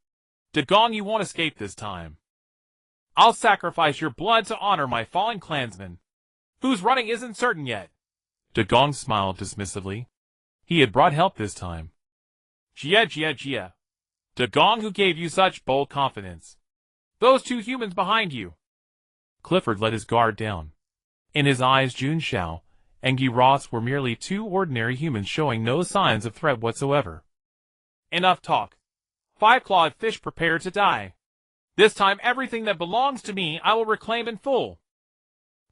Speaker 2: Dagong, you won't escape this time. I'll sacrifice your blood to honor my fallen clansmen. Who's running isn't certain yet.
Speaker 1: Dagong smiled dismissively. He had brought help this time.
Speaker 2: Jia. Dagong, who gave you such bold confidence? Those 2 humans behind you.
Speaker 1: Clifford let his guard down. In his eyes, Jun Xiao and Guy Ross were merely 2 ordinary humans, showing no signs of threat whatsoever.
Speaker 2: Enough talk. 5-clawed fish, prepare to die. This time everything that belongs to me I will reclaim in full.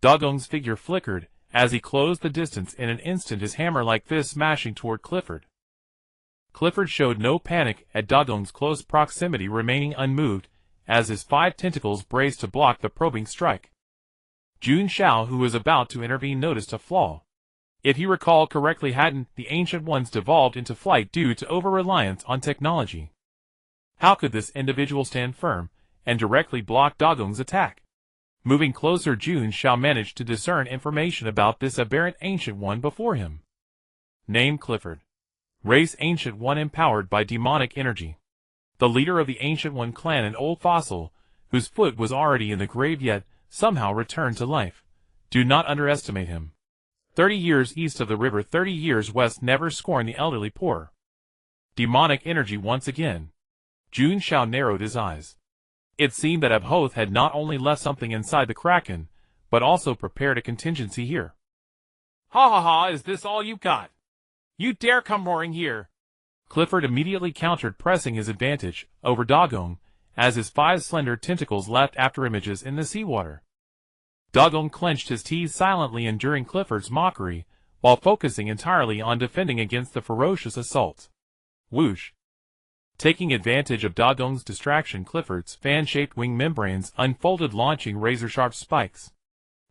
Speaker 1: Dagong's figure flickered as he closed the distance, in an instant, his hammer-like fist smashing toward Clifford. Clifford showed no panic at Dagong's close proximity, remaining unmoved as his 5 tentacles braced to block the probing strike. Jun Xiao, who was about to intervene, noticed a flaw. If he recalled correctly, hadn't the Ancient Ones devolved into flight due to over-reliance on technology? How could this individual stand firm and directly block Dagong's attack? Moving closer, Jun Xiao managed to discern information about this aberrant Ancient One before him. Name: Clifford. Race: Ancient One, empowered by demonic energy. The leader of the Ancient One clan, an old fossil, whose foot was already in the grave yet somehow returned to life. Do not underestimate him. 30 years east of the river, 30 years west, never scorn the elderly poor. Demonic energy once again. Jun Xiao narrowed his eyes. It seemed that Abhoth had not only left something inside the Kraken, but also prepared a contingency here.
Speaker 2: Ha, is this all you got? You dare come roaring here?
Speaker 1: Clifford immediately countered, pressing his advantage over Dagong, as his 5 slender tentacles leapt after images in the seawater. Dagong clenched his teeth, silently enduring Clifford's mockery, while focusing entirely on defending against the ferocious assault. Whoosh! Taking advantage of Dagong's distraction, Clifford's fan-shaped wing membranes unfolded, launching razor-sharp spikes.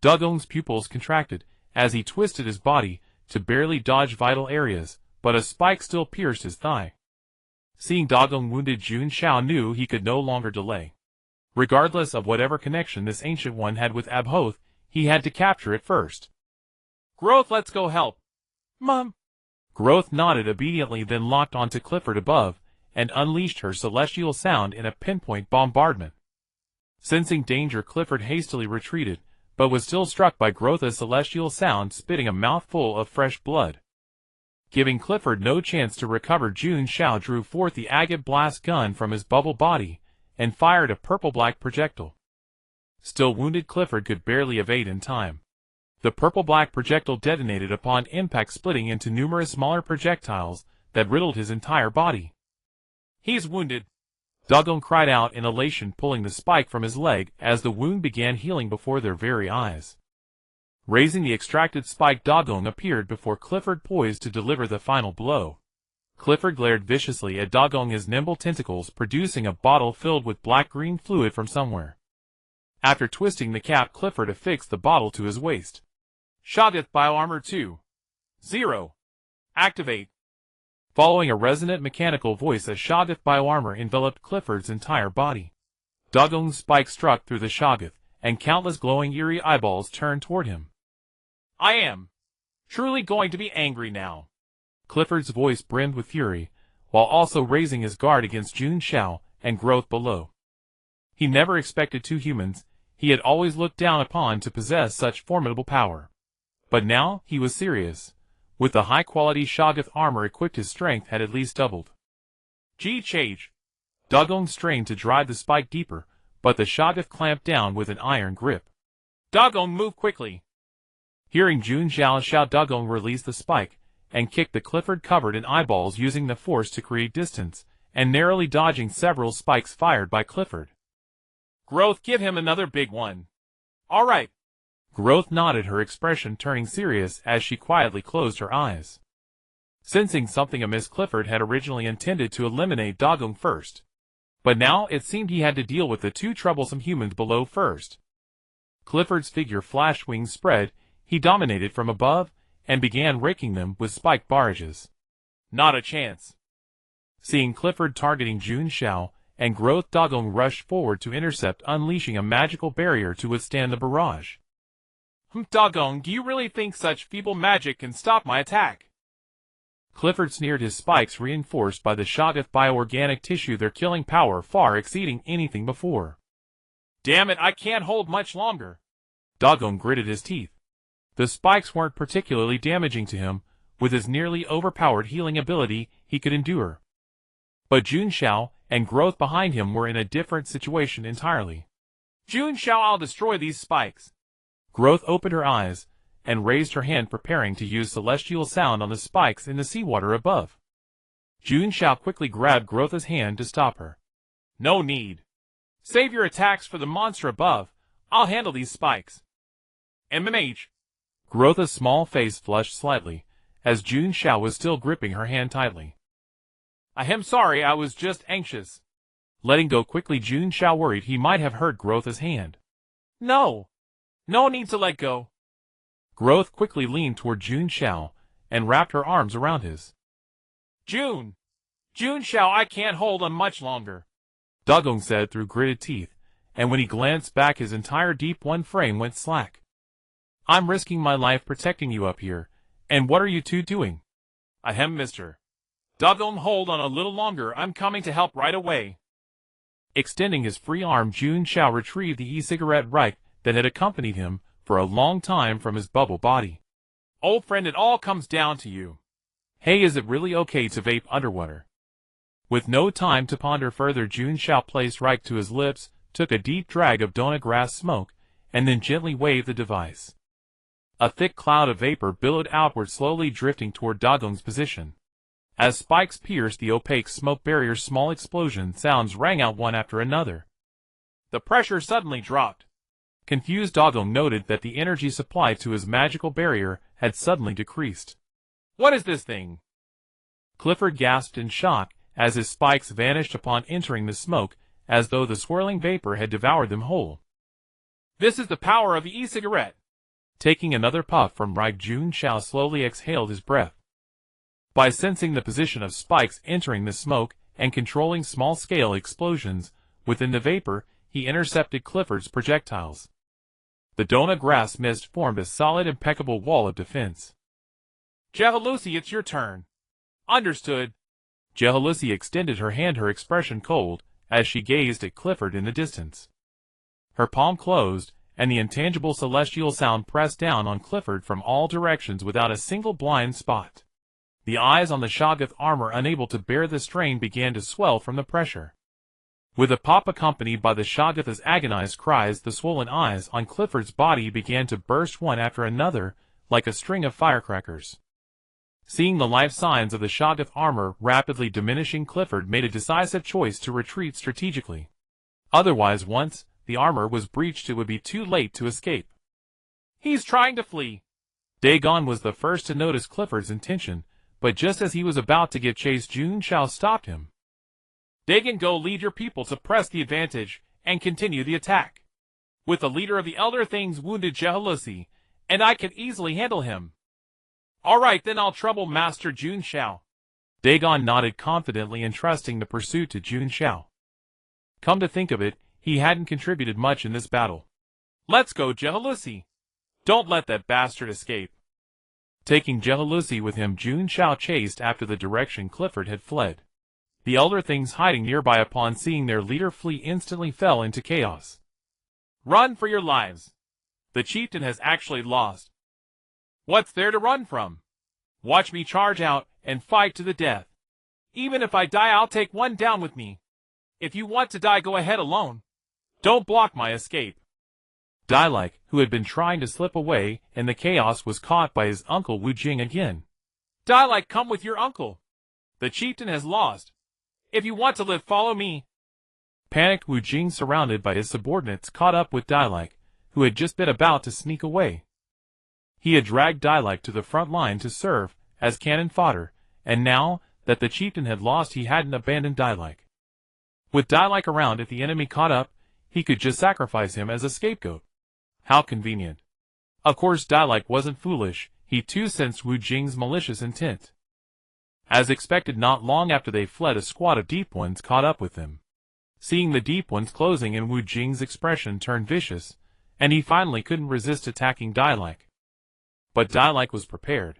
Speaker 1: Dagong's pupils contracted as he twisted his body to barely dodge vital areas, but a spike still pierced his thigh. Seeing Dagong wounded, Jun Xiao knew he could no longer delay. Regardless of whatever connection this Ancient One had with Abhoth, he had to capture it first.
Speaker 2: Growth, let's go help. Mom.
Speaker 1: Growth nodded obediently, then locked onto Clifford above and unleashed her celestial sound in a pinpoint bombardment. Sensing danger, Clifford hastily retreated, but was still struck by Growth's celestial sound, spitting a mouthful of fresh blood. Giving Clifford no chance to recover, Jun Xiao drew forth the agate blast gun from his bubble body and fired a purple-black projectile. Still wounded, Clifford could barely evade in time. The purple-black projectile detonated upon impact, splitting into numerous smaller projectiles that riddled his entire body.
Speaker 2: He's wounded.
Speaker 1: Dagong cried out in elation, pulling the spike from his leg as the wound began healing before their very eyes. Raising the extracted spike, Dagong appeared before Clifford, poised to deliver the final blow. Clifford glared viciously at Dagong, his nimble tentacles producing a bottle filled with black-green fluid from somewhere. After twisting the cap, Clifford affixed the bottle to his waist.
Speaker 2: Shoggoth bioarmor 2.0. Activate.
Speaker 1: Following a resonant mechanical voice, a Shoggoth bioarmor enveloped Clifford's entire body. Dagong's spike struck through the Shoggoth, and countless glowing eerie eyeballs turned toward him.
Speaker 2: I am truly going to be angry now.
Speaker 1: Clifford's voice brimmed with fury, while also raising his guard against Jun Xiao and growth below. He never expected two humans he had always looked down upon to possess such formidable power. But now he was serious. With the high-quality Shoggoth armor equipped, his strength had at least doubled.
Speaker 2: Chage.
Speaker 1: Dagong strained to drive the spike deeper, but the Shoggoth clamped down with an iron grip.
Speaker 2: Dagong, move quickly.
Speaker 1: Hearing Jun Xiao shout, Dagong released the spike and kicked the Clifford covered in eyeballs, using the force to create distance, and narrowly dodging several spikes fired by Clifford.
Speaker 2: Growth, give him another big one. All right.
Speaker 1: Growth nodded, her expression turning serious as she quietly closed her eyes. Sensing something amiss, Clifford had originally intended to eliminate Dagong first. But now it seemed he had to deal with the two troublesome humans below first. Clifford's figure flashed, wings spread, he dominated from above, and began raking them with spiked barrages.
Speaker 2: Not a chance.
Speaker 1: Seeing Clifford targeting Jun Xiao and Growth, Dagong rushed forward to intercept, unleashing a magical barrier to withstand the barrage.
Speaker 2: Dagong, do you really think such feeble magic can stop my attack?
Speaker 1: Clifford sneered, his spikes reinforced by the Shoggoth bioorganic tissue, their killing power far exceeding anything before.
Speaker 2: Damn it, I can't hold much longer.
Speaker 1: Dagong gritted his teeth. The spikes weren't particularly damaging to him. With his nearly overpowered healing ability, he could endure. But Jun Xiao and Growth behind him were in a different situation entirely.
Speaker 2: Jun Xiao, I'll destroy these spikes.
Speaker 1: Growth opened her eyes and raised her hand, preparing to use celestial sound on the spikes in the seawater above. Jun Xiao quickly grabbed Growth's hand to stop her.
Speaker 2: No need. Save your attacks for the monster above. I'll handle these spikes. MMH.
Speaker 1: Growth's small face flushed slightly, as Jun Xiao was still gripping her hand tightly.
Speaker 2: I am sorry, I was just anxious.
Speaker 1: Letting go quickly, Jun Xiao worried he might have hurt Growth's hand.
Speaker 2: No. No need to let go.
Speaker 1: Growth quickly leaned toward Jun Xiao and wrapped her arms around his.
Speaker 2: Jun Xiao, I can't hold on much longer,
Speaker 1: Dagong said through gritted teeth, and when he glanced back, his entire Deep One frame went slack. I'm risking my life protecting you up here, and what are you two doing?
Speaker 2: Ahem, mister. Dagong, hold on a little longer, I'm coming to help right away.
Speaker 1: Extending his free arm, Jun Xiao retrieved the e-cigarette rifle that had accompanied him for a long time from his bubble body.
Speaker 2: Old friend, it all comes down to you.
Speaker 1: Hey, is it really okay to vape underwater? With no time to ponder further, Jun Xiao placed right to his lips, took a deep drag of Dona grass smoke, and then gently waved the device. A thick cloud of vapor billowed outward, slowly drifting toward Dagong's position. As spikes pierced the opaque smoke barrier, small explosion sounds rang out one after another.
Speaker 2: The pressure suddenly dropped.
Speaker 1: Confused, Dagong noted that the energy supply to his magical barrier had suddenly decreased.
Speaker 2: What is this thing?
Speaker 1: Clifford gasped in shock as his spikes vanished upon entering the smoke, as though the swirling vapor had devoured them whole.
Speaker 2: This is the power of the e-cigarette.
Speaker 1: Taking another puff from right, Jun Xiao slowly exhaled his breath. By sensing the position of spikes entering the smoke and controlling small-scale explosions within the vapor, he intercepted Clifford's projectiles. The Dona grass mist formed a solid, impeccable wall of defense.
Speaker 2: Jehalusi, it's your turn. Understood.
Speaker 1: Jehalusi extended her hand, her expression cold, as she gazed at Clifford in the distance. Her palm closed, and the intangible celestial sound pressed down on Clifford from all directions without a single blind spot. The eyes on the Shoggoth armor, unable to bear the strain, began to swell from the pressure. With a pop accompanied by the Shoggoth's agonized cries, the swollen eyes on Clifford's body began to burst one after another, like a string of firecrackers. Seeing the life signs of the Shoggoth armor rapidly diminishing, Clifford made a decisive choice to retreat strategically. Otherwise, once the armor was breached, it would be too late to escape.
Speaker 2: He's trying to flee.
Speaker 1: Dagon was the first to notice Clifford's intention, but just as he was about to give chase, Jun Xiao stopped him.
Speaker 2: Dagon, go lead your people to press the advantage and continue the attack. With the leader of the Elder Things wounded, Jehalusi, and I can easily handle him. All right, then I'll trouble Master Jun Xiao.
Speaker 1: Dagon nodded confidently, entrusting the pursuit to Jun Xiao. Come to think of it, he hadn't contributed much in this battle.
Speaker 2: Let's go, Jehalusi. Don't let that bastard escape.
Speaker 1: Taking jealousy with him, Jun Xiao chased after the direction Clifford had fled. The elder things hiding nearby upon seeing their leader flee instantly fell into chaos.
Speaker 2: Run for your lives. The chieftain has actually lost. What's there to run from? Watch me charge out and fight to the death. Even if I die, I'll take one down with me. If you want to die, go ahead alone. Don't block my escape.
Speaker 1: Dailike, who had been trying to slip away in the chaos, was caught by his uncle Wu Jing again.
Speaker 2: Dailike, come with your uncle. The chieftain has lost. If you want to live, follow me.
Speaker 1: Panicked Wu Jing, surrounded by his subordinates, caught up with Dailike, who had just been about to sneak away. He had dragged Dailike to the front line to serve as cannon fodder, and now that the chieftain had lost, he hadn't abandoned Dailike. With Dailike around, if the enemy caught up, he could just sacrifice him as a scapegoat. How convenient. Of course Dailike wasn't foolish, he too sensed Wu Jing's malicious intent. As expected, not long after they fled, a squad of Deep Ones caught up with them. Seeing the Deep Ones closing in, Wu Jing's expression turned vicious, and he finally couldn't resist attacking Dailike. But Dailike was prepared.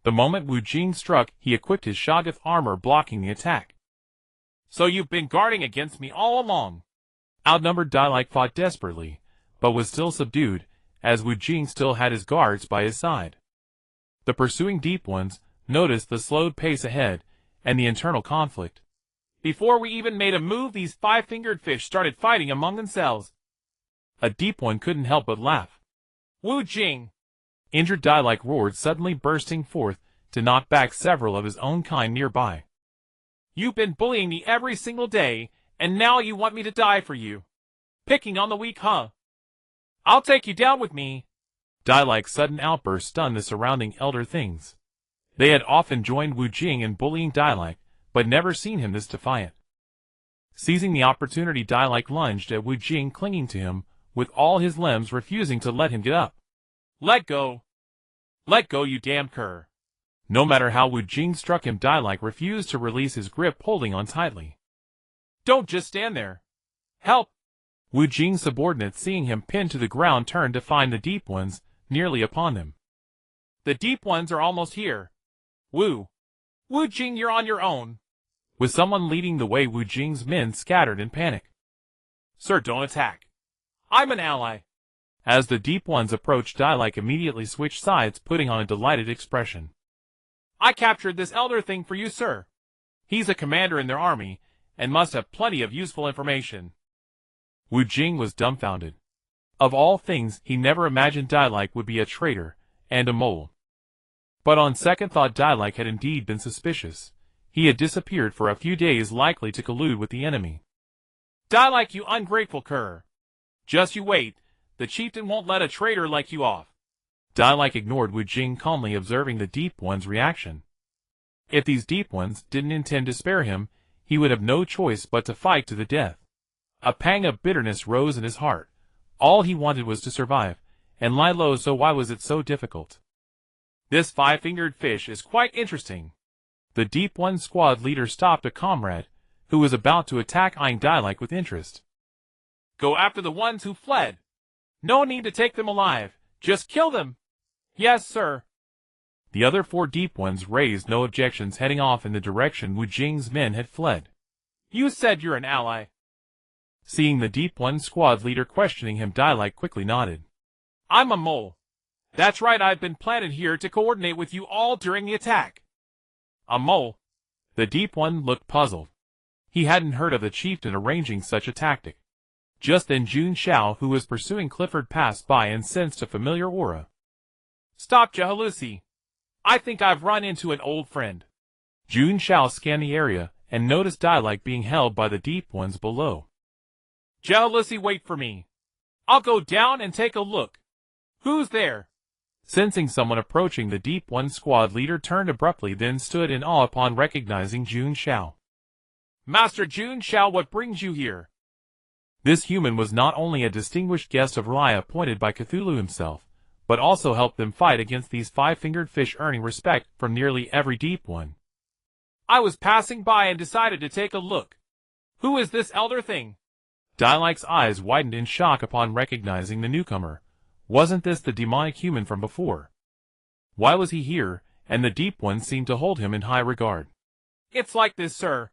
Speaker 1: The moment Wu Jing struck, he equipped his Shoggoth armor, blocking the attack.
Speaker 2: So you've been guarding against me all along.
Speaker 1: Outnumbered, Dailike fought desperately, but was still subdued, as Wu Jing still had his guards by his side. The pursuing Deep Ones noticed the slowed pace ahead, and the internal conflict.
Speaker 2: Before we even made a move, these five-fingered fish started fighting among themselves.
Speaker 1: A Deep One couldn't help but laugh.
Speaker 2: Wu Jing!
Speaker 1: Injured Dailike roared, suddenly bursting forth to knock back several of his own kind nearby.
Speaker 2: You've been bullying me every single day, and now you want me to die for you. Picking on the weak, huh? I'll take you down with me.
Speaker 1: Dailike's sudden outburst stunned the surrounding elder things. They had often joined Wu Jing in bullying Dailike, but never seen him this defiant. Seizing the opportunity, Dailike lunged at Wu Jing, clinging to him with all his limbs, refusing to let him get up.
Speaker 2: Let go! Let go, you damn cur!
Speaker 1: No matter how Wu Jing struck him, Dailike refused to release his grip, holding on tightly.
Speaker 2: Don't just stand there. Help!
Speaker 1: Wu Jing's subordinates, seeing him pinned to the ground, turned to find the Deep Ones nearly upon them.
Speaker 2: The Deep Ones are almost here. Wu Jing, you're on your own.
Speaker 1: With someone leading the way, Wu Jing's men scattered in panic.
Speaker 2: Sir, don't attack. I'm an ally.
Speaker 1: As the Deep Ones approached, Dailike immediately switched sides, putting on a delighted expression.
Speaker 2: I captured this elder thing for you, sir. He's a commander in their army, and must have plenty of useful information.
Speaker 1: Wu Jing was dumbfounded. Of all things, he never imagined Dailike would be a traitor and a mole. But on second thought, Dailike had indeed been suspicious. He had disappeared for a few days, likely to collude with the enemy.
Speaker 2: Dailike, you ungrateful cur. Just you wait, the chieftain won't let a traitor like you off.
Speaker 1: Dailike ignored Wu Jing, calmly observing the Deep One's reaction. If these Deep Ones didn't intend to spare him, he would have no choice but to fight to the death. A pang of bitterness rose in his heart. All he wanted was to survive, and lie low, so why was it so difficult?
Speaker 2: This five-fingered fish is quite interesting.
Speaker 1: The Deep One squad leader stopped a comrade who was about to attack, eyeing Dailike with interest.
Speaker 2: Go after the ones who fled. No need to take them alive. Just kill them. Yes, sir.
Speaker 1: The other four Deep Ones raised no objections, heading off in the direction Wu Jing's men had fled.
Speaker 2: You said you're an ally.
Speaker 1: Seeing the Deep One squad leader questioning him, Dailike quickly nodded.
Speaker 2: I'm a mole. That's right, I've been planted here to coordinate with you all during the attack. A mole?
Speaker 1: The Deep One looked puzzled. He hadn't heard of the chieftain arranging such a tactic. Just then Jun Xiao, who was pursuing Clifford, passed by and sensed a familiar aura.
Speaker 2: Stop, jealousy. I think I've run into an old friend.
Speaker 1: Jun Xiao scanned the area and noticed Dailike being held by the Deep Ones below.
Speaker 2: Jealousy, wait for me. I'll go down and take a look. Who's there?
Speaker 1: Sensing someone approaching, the Deep One squad leader turned abruptly, then stood in awe upon recognizing Jun Xiao.
Speaker 2: Master Jun Xiao, what brings you here?
Speaker 1: This human was not only a distinguished guest of Raya appointed by Cthulhu himself, but also helped them fight against these five-fingered fish, earning respect from nearly every Deep One.
Speaker 2: I was passing by and decided to take a look. Who is this elder thing?
Speaker 1: Dailike's eyes widened in shock upon recognizing the newcomer, Wasn't this the demonic human from before? Why was he here, and the Deep Ones seemed to hold him in high regard?
Speaker 2: It's like this, sir.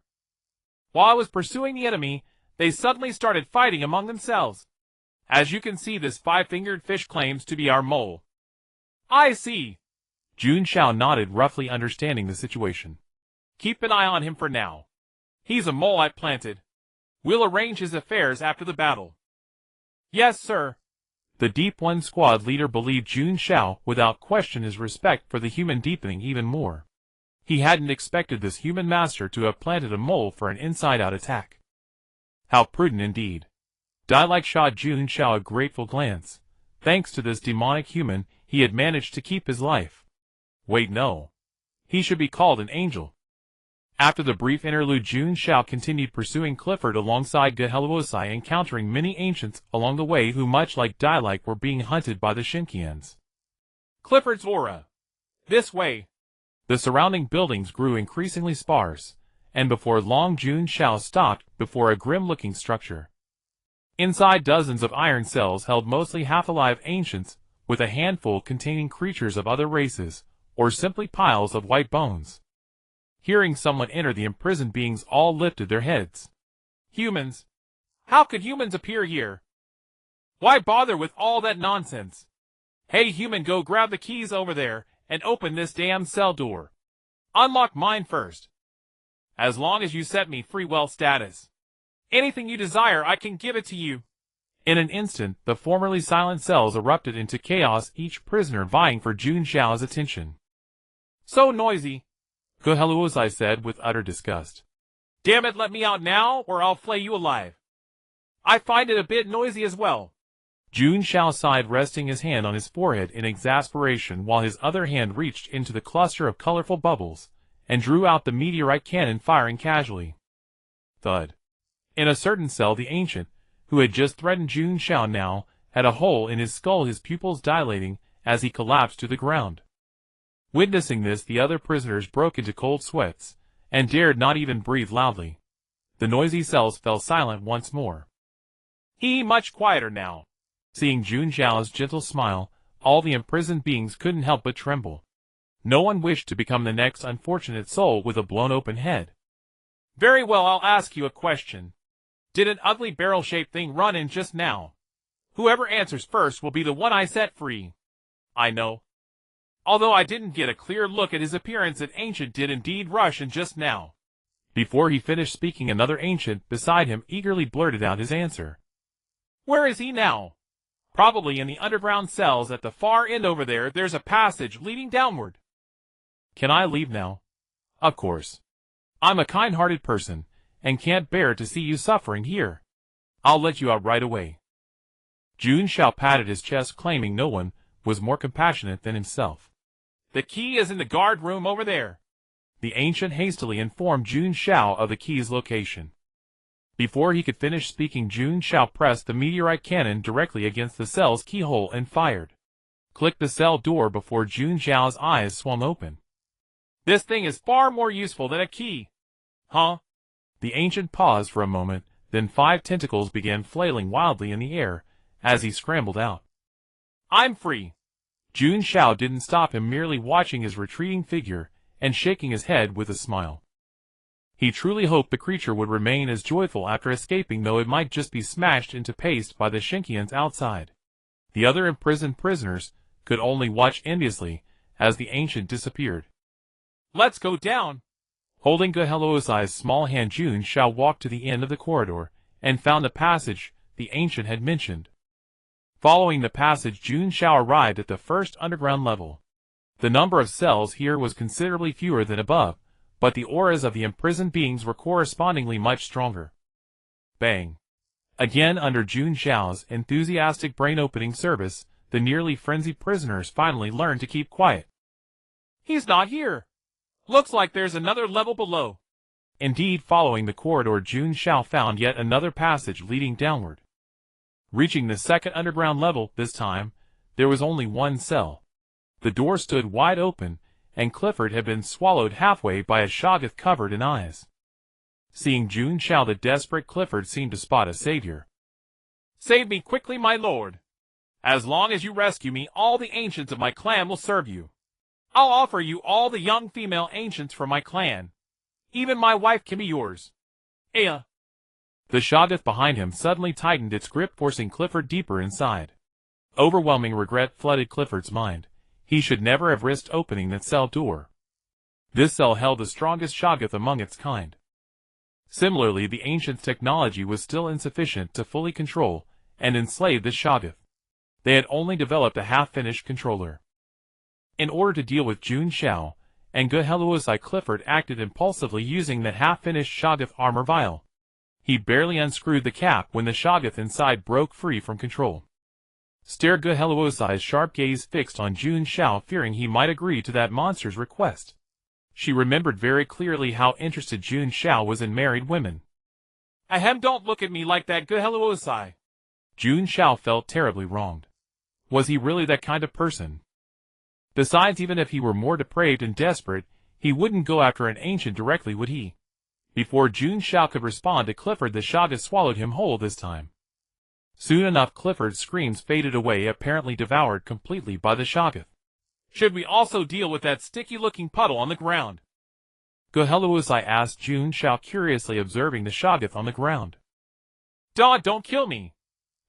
Speaker 2: While I was pursuing the enemy, they suddenly started fighting among themselves. As you can see, this five-fingered fish claims to be our mole. I see.
Speaker 1: Jun Xiao nodded, roughly understanding the situation.
Speaker 2: Keep an eye on him for now. He's a mole I planted. We'll arrange his affairs after the battle. Yes, sir.
Speaker 1: The Deep One squad leader believed Jun Xiao without question, his respect for the human deepening even more. He hadn't expected this human master to have planted a mole for an inside-out attack. How prudent indeed. Dai shot Jun Xiao a grateful glance. Thanks to this demonic human, he had managed to keep his life. Wait, no. He should be called an angel. After the brief interlude, Jun Xiao continued pursuing Clifford alongside Geheluosai, encountering many ancients along the way who, much like Dai, were being hunted by the Shinkians.
Speaker 2: Clifford's aura. This way.
Speaker 1: The surrounding buildings grew increasingly sparse, and before long Jun Xiao stopped before a grim-looking structure. Inside, dozens of iron cells held mostly half-alive ancients, with a handful containing creatures of other races, or simply piles of white bones. Hearing someone enter, the imprisoned beings all lifted their heads.
Speaker 2: Humans? How could humans appear here? Why bother with all that nonsense? Hey human, go grab the keys over there and open this damn cell door. Unlock mine first. As long as you set me free, well, status. Anything you desire, I can give it to you.
Speaker 1: In an instant, the formerly silent cells erupted into chaos, each prisoner vying for Jun Xiao's attention.
Speaker 2: So noisy,
Speaker 1: Geheluosai said with utter disgust.
Speaker 2: Damn it, let me out now, or I'll flay you alive. I find it a bit noisy as well.
Speaker 1: Jun Xiao sighed, resting his hand on his forehead in exasperation while his other hand reached into the cluster of colorful bubbles and drew out the meteorite cannon, firing casually. Thud. In a certain cell, the ancient, who had just threatened Jun Xiao, now had a hole in his skull, his pupils dilating as he collapsed to the ground. Witnessing this, the other prisoners broke into cold sweats and dared not even breathe loudly. The noisy cells fell silent once more.
Speaker 2: Much quieter now.
Speaker 1: Seeing Jun Xiao's gentle smile, all the imprisoned beings couldn't help but tremble. No one wished to become the next unfortunate soul with a blown-open head.
Speaker 2: Very well, I'll ask you a question. Did an ugly barrel-shaped thing run in just now? Whoever answers first will be the one I set free. I know. Although I didn't get a clear look at his appearance, that ancient did indeed rush in just now.
Speaker 1: Before he finished speaking, another ancient beside him eagerly blurted out his answer.
Speaker 2: Where is he now? Probably in the underground cells at the far end over there. There's a passage leading downward.
Speaker 1: Can I leave now? Of course. I'm a kind-hearted person, and can't bear to see you suffering here. I'll let you out right away. Jun Xiao patted his chest, claiming no one was more compassionate than himself.
Speaker 2: The key is in the guard room over there.
Speaker 1: The ancient hastily informed Jun Xiao of the key's location. Before he could finish speaking, Jun Xiao pressed the meteorite cannon directly against the cell's keyhole and fired. Clicked the cell door before Jun Xiao's eyes swung open.
Speaker 2: This thing is far more useful than a key. Huh?
Speaker 1: The ancient paused for a moment, then 5 tentacles began flailing wildly in the air as he scrambled out.
Speaker 2: I'm free.
Speaker 1: Jun Xiao didn't stop him, merely watching his retreating figure and shaking his head with a smile. He truly hoped the creature would remain as joyful after escaping, though it might just be smashed into paste by the Shinkians outside. The other imprisoned prisoners could only watch enviously as the ancient disappeared.
Speaker 2: Let's go down.
Speaker 1: Holding Geheluosai's small hand, Jun Xiao walked to the end of the corridor and found the passage the ancient had mentioned. Following the passage, Jun Xiao arrived at the first underground level. The number of cells here was considerably fewer than above, but the auras of the imprisoned beings were correspondingly much stronger. Bang! Again, under Jun Xiao's enthusiastic brain-opening service, the nearly frenzied prisoners finally learned to keep quiet.
Speaker 2: He's not here. Looks like there's another level below.
Speaker 1: Indeed, following the corridor, Jun Xiao found yet another passage leading downward. Reaching the second underground level, this time, there was only one cell. The door stood wide open, and Clifford had been swallowed halfway by a Shoggoth covered in eyes. Seeing Jun Xiao, the desperate Clifford seemed to spot a savior.
Speaker 2: Save me quickly, my lord. As long as you rescue me, all the ancients of my clan will serve you. I'll offer you all the young female ancients from my clan. Even my wife can be yours. Aya.
Speaker 1: The Shoggoth behind him suddenly tightened its grip, forcing Clifford deeper inside. Overwhelming regret flooded Clifford's mind. He should never have risked opening that cell door. This cell held the strongest Shoggoth among its kind. Similarly, the ancients' technology was still insufficient to fully control and enslave the Shoggoth. They had only developed a half-finished controller. In order to deal with Jun Xiao and Geheluosai, Clifford acted impulsively using the half-finished Shoggoth armor vial. He barely unscrewed the cap when the Shoggoth inside broke free from control. Stared Geheluosai's sharp gaze fixed on Jun Xiao, fearing he might agree to that monster's request. She remembered very clearly how interested Jun Xiao was in married women.
Speaker 2: Ahem, don't look at me like that, Geheluosai.
Speaker 1: Jun Xiao felt terribly wronged. Was he really that kind of person? Besides, even if he were more depraved and desperate, he wouldn't go after an ancient directly, would he? Before Jun Xiao could respond to Clifford, the Shoggoth swallowed him whole this time. Soon enough, Clifford's screams faded away, apparently devoured completely by the Shoggoth.
Speaker 2: Should we also deal with that sticky-looking puddle on the ground?
Speaker 1: Geheluosai asked Jun Xiao, curiously observing the Shoggoth on the ground.
Speaker 2: Don't kill me!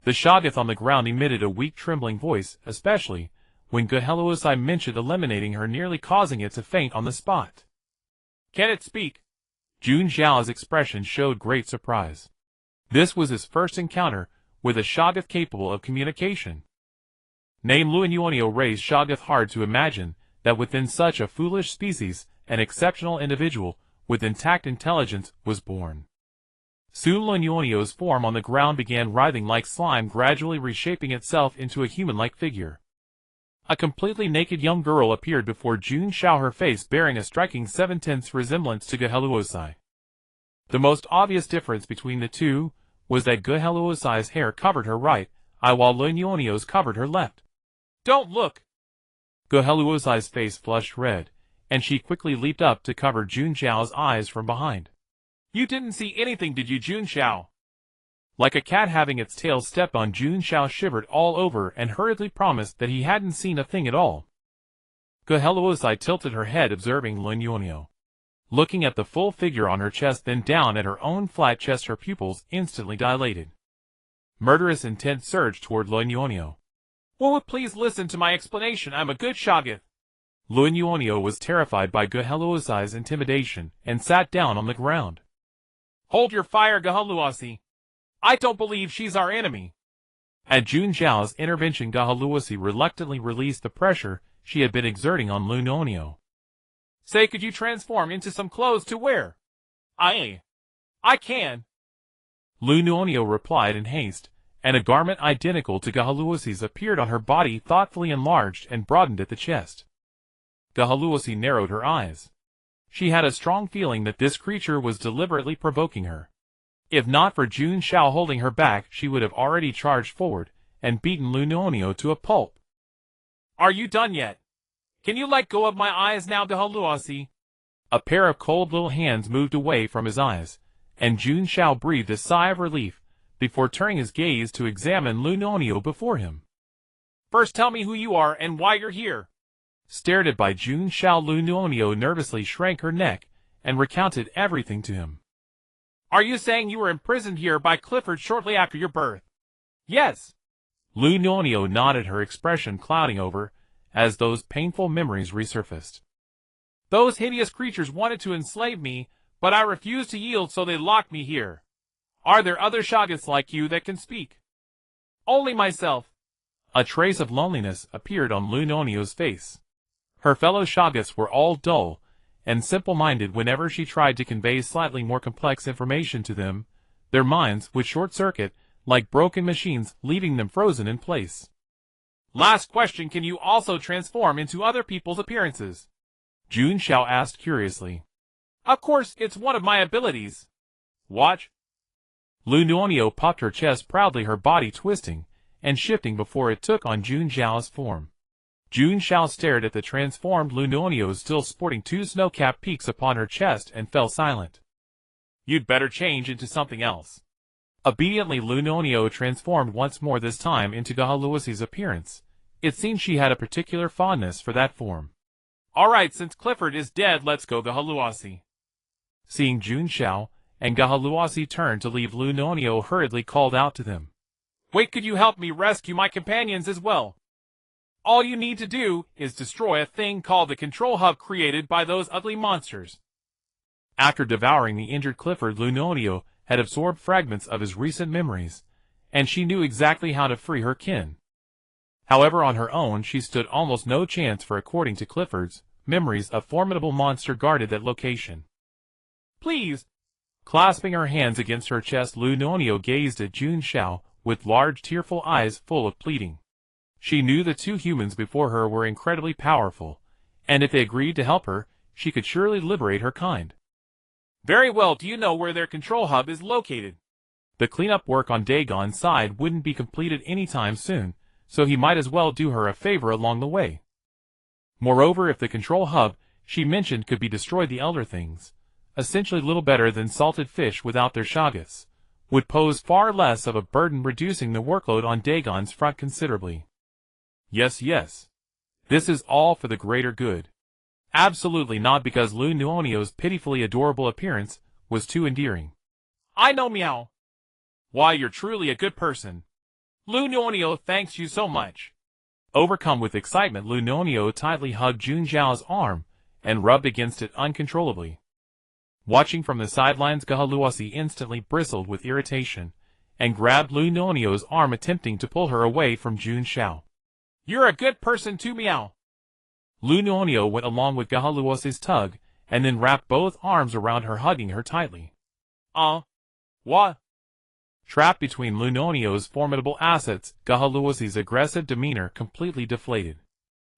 Speaker 1: The Shoggoth on the ground emitted a weak, trembling voice, especially when Geheluosai mentioned eliminating her, nearly causing it to faint on the spot.
Speaker 2: Can it speak?
Speaker 1: Jun Xiao's expression showed great surprise. This was his first encounter with a Shoggoth capable of communication. Name Luanyuonio raised Shoggoth hard to imagine that within such a foolish species, an exceptional individual with intact intelligence was born. Soon Luanyuonio's form on the ground began writhing like slime, gradually reshaping itself into a human-like figure. A completely naked young girl appeared before Jun Xiao, her face bearing a striking 7/10 resemblance to Geheluosai. The most obvious difference between the two was that Geheluosai's hair covered her right eye while Luanyuonio's covered her left.
Speaker 2: Don't look!
Speaker 1: Geheluosai's face flushed red, and she quickly leaped up to cover Jun Xiao's eyes from behind.
Speaker 2: You didn't see anything, did you, Jun Xiao?
Speaker 1: Like a cat having its tail stepped on, Jun Xiao shivered all over and hurriedly promised that he hadn't seen a thing at all. Geheluosai tilted her head, observing Luanyuonio. Looking at the full figure on her chest, then down at her own flat chest, her pupils instantly dilated. Murderous intent surged toward Luanyuonio.
Speaker 2: Will it please listen to my explanation? I'm a good Shoggoth.
Speaker 1: Luanyuonio was terrified by Geheluosai's intimidation and sat down on the ground.
Speaker 2: Hold your fire, Geheluosi. I don't believe she's our enemy.
Speaker 1: At Jun Xiao's intervention, Geheluosi reluctantly released the pressure she had been exerting on Luanyuonio.
Speaker 2: Say, could you transform into some clothes to wear? I can.
Speaker 1: Luanyuonio replied in haste, and a garment identical to Geheluosi's appeared on her body, thoughtfully enlarged and broadened at the chest. Geheluosi narrowed her eyes. She had a strong feeling that this creature was deliberately provoking her. If not for Jun Xiao holding her back, she would have already charged forward and beaten Luanyuonio to a pulp.
Speaker 2: Are you done yet? Can you let go of my eyes now, Geheluosi?
Speaker 1: A pair of cold little hands moved away from his eyes, and Jun Xiao breathed a sigh of relief before turning his gaze to examine Luanyuonio before him.
Speaker 2: First tell me who you are and why you're here.
Speaker 1: Stared at by Jun Xiao, Luanyuonio nervously shrank her neck and recounted everything to him.
Speaker 2: Are you saying you were imprisoned here by Clifford shortly after your birth? Yes.
Speaker 1: Luanyuonio nodded, her expression clouding over as those painful memories resurfaced.
Speaker 2: Those hideous creatures wanted to enslave me, but I refused to yield, so they locked me here. Are there other Shoggoths like you that can speak? Only myself.
Speaker 1: A trace of loneliness appeared on Luanyuonio's face. Her fellow Shoggoths were all dull and simple-minded. Whenever she tried to convey slightly more complex information to them, their minds would short-circuit like broken machines, leaving them frozen in place.
Speaker 2: Last question, can you also transform into other people's appearances?
Speaker 1: Jun Xiao asked curiously.
Speaker 2: Of course, it's one of my abilities. Watch.
Speaker 1: Luanyuonio popped her chest proudly, her body twisting and shifting before it took on Jun Xiao's form. Jun Xiao stared at the transformed Luanyuonio, still sporting two snow-capped peaks upon her chest, and fell silent.
Speaker 2: You'd better change into something else.
Speaker 1: Obediently, Lunonio transformed once more, this time into Gahaluasi's appearance. It seemed she had a particular fondness for that form.
Speaker 2: Alright, since Clifford is dead, let's go Gahaluasi.
Speaker 1: Seeing Jun Xiao and Gahaluasi turn to leave, Lunonio hurriedly called out to them.
Speaker 2: Wait, could you help me rescue my companions as well? All you need to do is destroy a thing called the control hub created by those ugly monsters.
Speaker 1: After devouring the injured Clifford, Lunonio had absorbed fragments of his recent memories, and she knew exactly how to free her kin. However, on her own she stood almost no chance, for according to Clifford's memories, a formidable monster guarded that location.
Speaker 2: Please!
Speaker 1: Clasping her hands against her chest, Lunonio gazed at Jun Xiao with large tearful eyes full of pleading. She knew the two humans before her were incredibly powerful, and if they agreed to help her, she could surely liberate her kind.
Speaker 2: Very well, do you know where their control hub is located?
Speaker 1: The cleanup work on Dagon's side wouldn't be completed anytime soon, so he might as well do her a favor along the way. Moreover, if the control hub she mentioned could be destroyed, the elder things, essentially little better than salted fish without their shagas, would pose far less of a burden, reducing the workload on Dagon's front considerably. Yes, yes. This is all for the greater good. Absolutely not because Lunonio's pitifully adorable appearance was too endearing.
Speaker 2: I know, meow. Why, you're truly a good person. Lunonio thanks you so much.
Speaker 1: Overcome with excitement, Lunonio tightly hugged Jun Xiao's arm and rubbed against it uncontrollably. Watching from the sidelines, Gahaluasi instantly bristled with irritation and grabbed Lunonio's arm, attempting to pull her away from Jun Xiao.
Speaker 2: You're a good person too, meow.
Speaker 1: Lunonio went along with Gahaluasi's tug and then wrapped both arms around her, hugging her tightly.
Speaker 2: What?
Speaker 1: Trapped between Lunonio's formidable assets, Gahaluasi's aggressive demeanor completely deflated.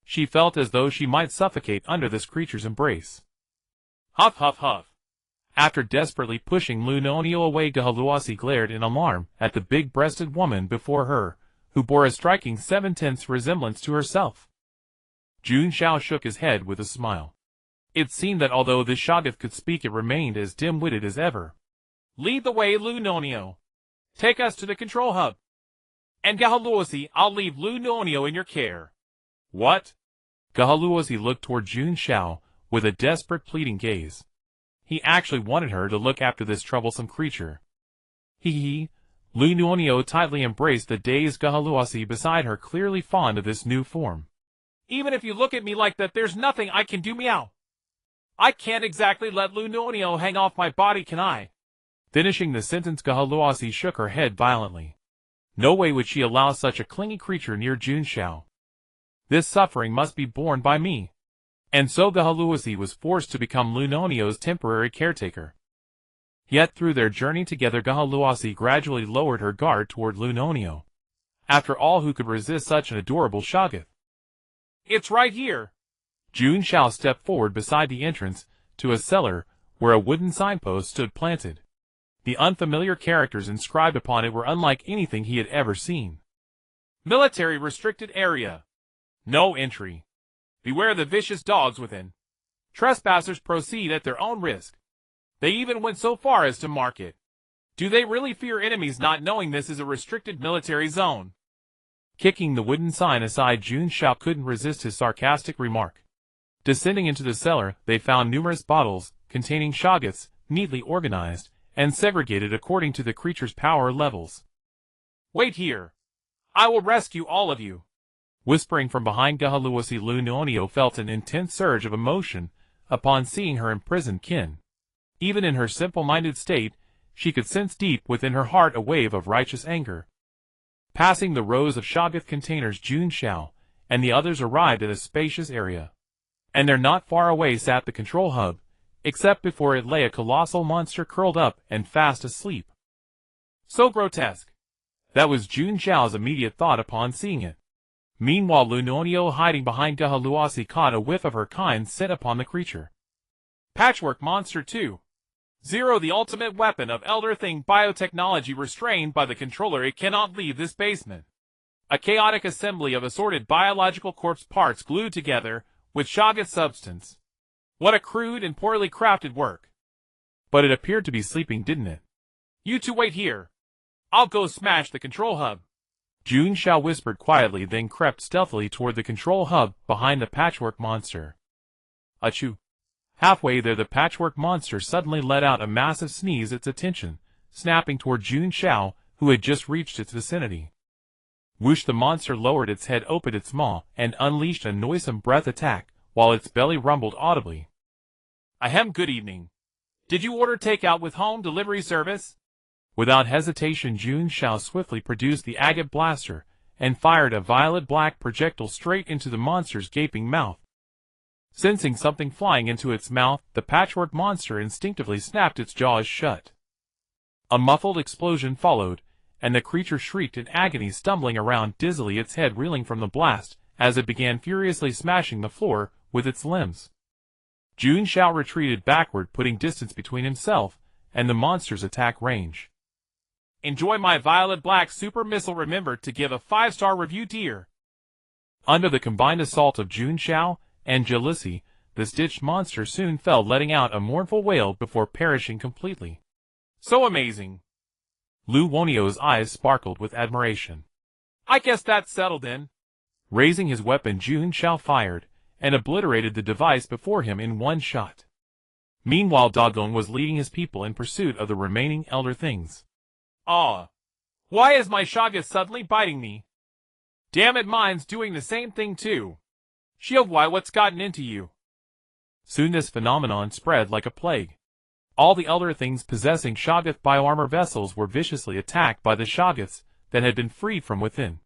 Speaker 1: She felt as though she might suffocate under this creature's embrace.
Speaker 2: Huff, huff, huff.
Speaker 1: After desperately pushing Lunonio away, Gahaluasi glared in alarm at the big-breasted woman before her, who bore a striking 7/10 resemblance to herself. Jun Xiao shook his head with a smile. It seemed that although this Shoggoth could speak, it remained as dim-witted as ever.
Speaker 2: Lead the way, Lunonio. Take us to the control hub. And Gahaluasi, I'll leave Lunonio in your care.
Speaker 1: What? Gahaluasi looked toward Jun Xiao with a desperate, pleading gaze. He actually wanted her to look after this troublesome creature. Hee. Lunonio tightly embraced the dazed Gahaluasi beside her, clearly fond of this new form.
Speaker 2: Even if you look at me like that, there's nothing I can do, meow. I can't exactly let Lunonio hang off my body, can I?
Speaker 1: Finishing the sentence, Gahaluasi shook her head violently. No way would she allow such a clingy creature near Jun Xiao. This suffering must be borne by me. And so Gahaluasi was forced to become Lunonio's temporary caretaker. Yet through their journey together, Gahaluasi gradually lowered her guard toward Lunonio. After all, who could resist such an adorable Shoggoth?
Speaker 2: It's right here.
Speaker 1: Jun Xiao stepped forward beside the entrance to a cellar where a wooden signpost stood planted. The unfamiliar characters inscribed upon it were unlike anything he had ever seen.
Speaker 2: Military restricted area. No entry. Beware the vicious dogs within. Trespassers proceed at their own risk. They even went so far as to mark it. Do they really fear enemies, not knowing this is a restricted military zone?
Speaker 1: Kicking the wooden sign aside, Jun Xiao couldn't resist his sarcastic remark. Descending into the cellar, they found numerous bottles containing Shoggoths, neatly organized and segregated according to the creature's power levels.
Speaker 2: Wait here. I will rescue all of you.
Speaker 1: Whispering from behind Gahaluasi, Lunonio felt an intense surge of emotion upon seeing her imprisoned kin. Even in her simple-minded state, she could sense deep within her heart a wave of righteous anger. Passing the rows of Shoggoth containers, Jun Xiao and the others arrived at a spacious area. And there, not far away, sat the control hub, except before it lay a colossal monster curled up and fast asleep.
Speaker 2: So grotesque.
Speaker 1: That was Jun Xiao's immediate thought upon seeing it. Meanwhile, Lunonio, hiding behind Gahaluasi, caught a whiff of her kind scent upon the creature.
Speaker 2: Patchwork Monster 2. 0. The ultimate weapon of Elder Thing biotechnology. Restrained by the controller, it cannot leave this basement. A chaotic assembly of assorted biological corpse parts glued together with Shoggoth substance. What a crude and poorly crafted work.
Speaker 1: But it appeared to be sleeping, didn't it?
Speaker 2: You two wait here. I'll go smash the control hub.
Speaker 1: Jun Xiao whispered quietly, then crept stealthily toward the control hub behind the patchwork monster. Achoo! Halfway there, the patchwork monster suddenly let out a massive sneeze, its attention snapping toward Jun Xiao, who had just reached its vicinity. Whoosh! The monster lowered its head, opened its maw, and unleashed a noisome breath attack, while its belly rumbled audibly.
Speaker 2: Ahem, good evening. Did you order takeout with home delivery service?
Speaker 1: Without hesitation, Jun Xiao swiftly produced the agate blaster and fired a violet-black projectile straight into the monster's gaping mouth. Sensing something flying into its mouth, the patchwork monster instinctively snapped its jaws shut. A muffled explosion followed, and the creature shrieked in agony, stumbling around dizzily, its head reeling from the blast as it began furiously smashing the floor with its limbs. Jun Xiao retreated backward, putting distance between himself and the monster's attack range.
Speaker 2: Enjoy my violet-black super missile. Remember to give a 5-star review, dear.
Speaker 1: Under the combined assault of Jun Xiao and jealousy, the stitched monster soon fell, letting out a mournful wail before perishing completely.
Speaker 2: So amazing.
Speaker 1: Lu Wonio's eyes sparkled with admiration.
Speaker 2: I guess that's settled then.
Speaker 1: Raising his weapon, Jun Xiao fired and obliterated the device before him in one shot. Meanwhile, Dagon was leading his people in pursuit of the remaining elder things.
Speaker 2: Ah. Why is my Shoggoth suddenly biting me? Damn it, mine's doing the same thing too. Shield, why, what's gotten into you?
Speaker 1: Soon this phenomenon spread like a plague. All the elder things possessing Shoggoth bioarmor vessels were viciously attacked by the Shoggoths that had been freed from within.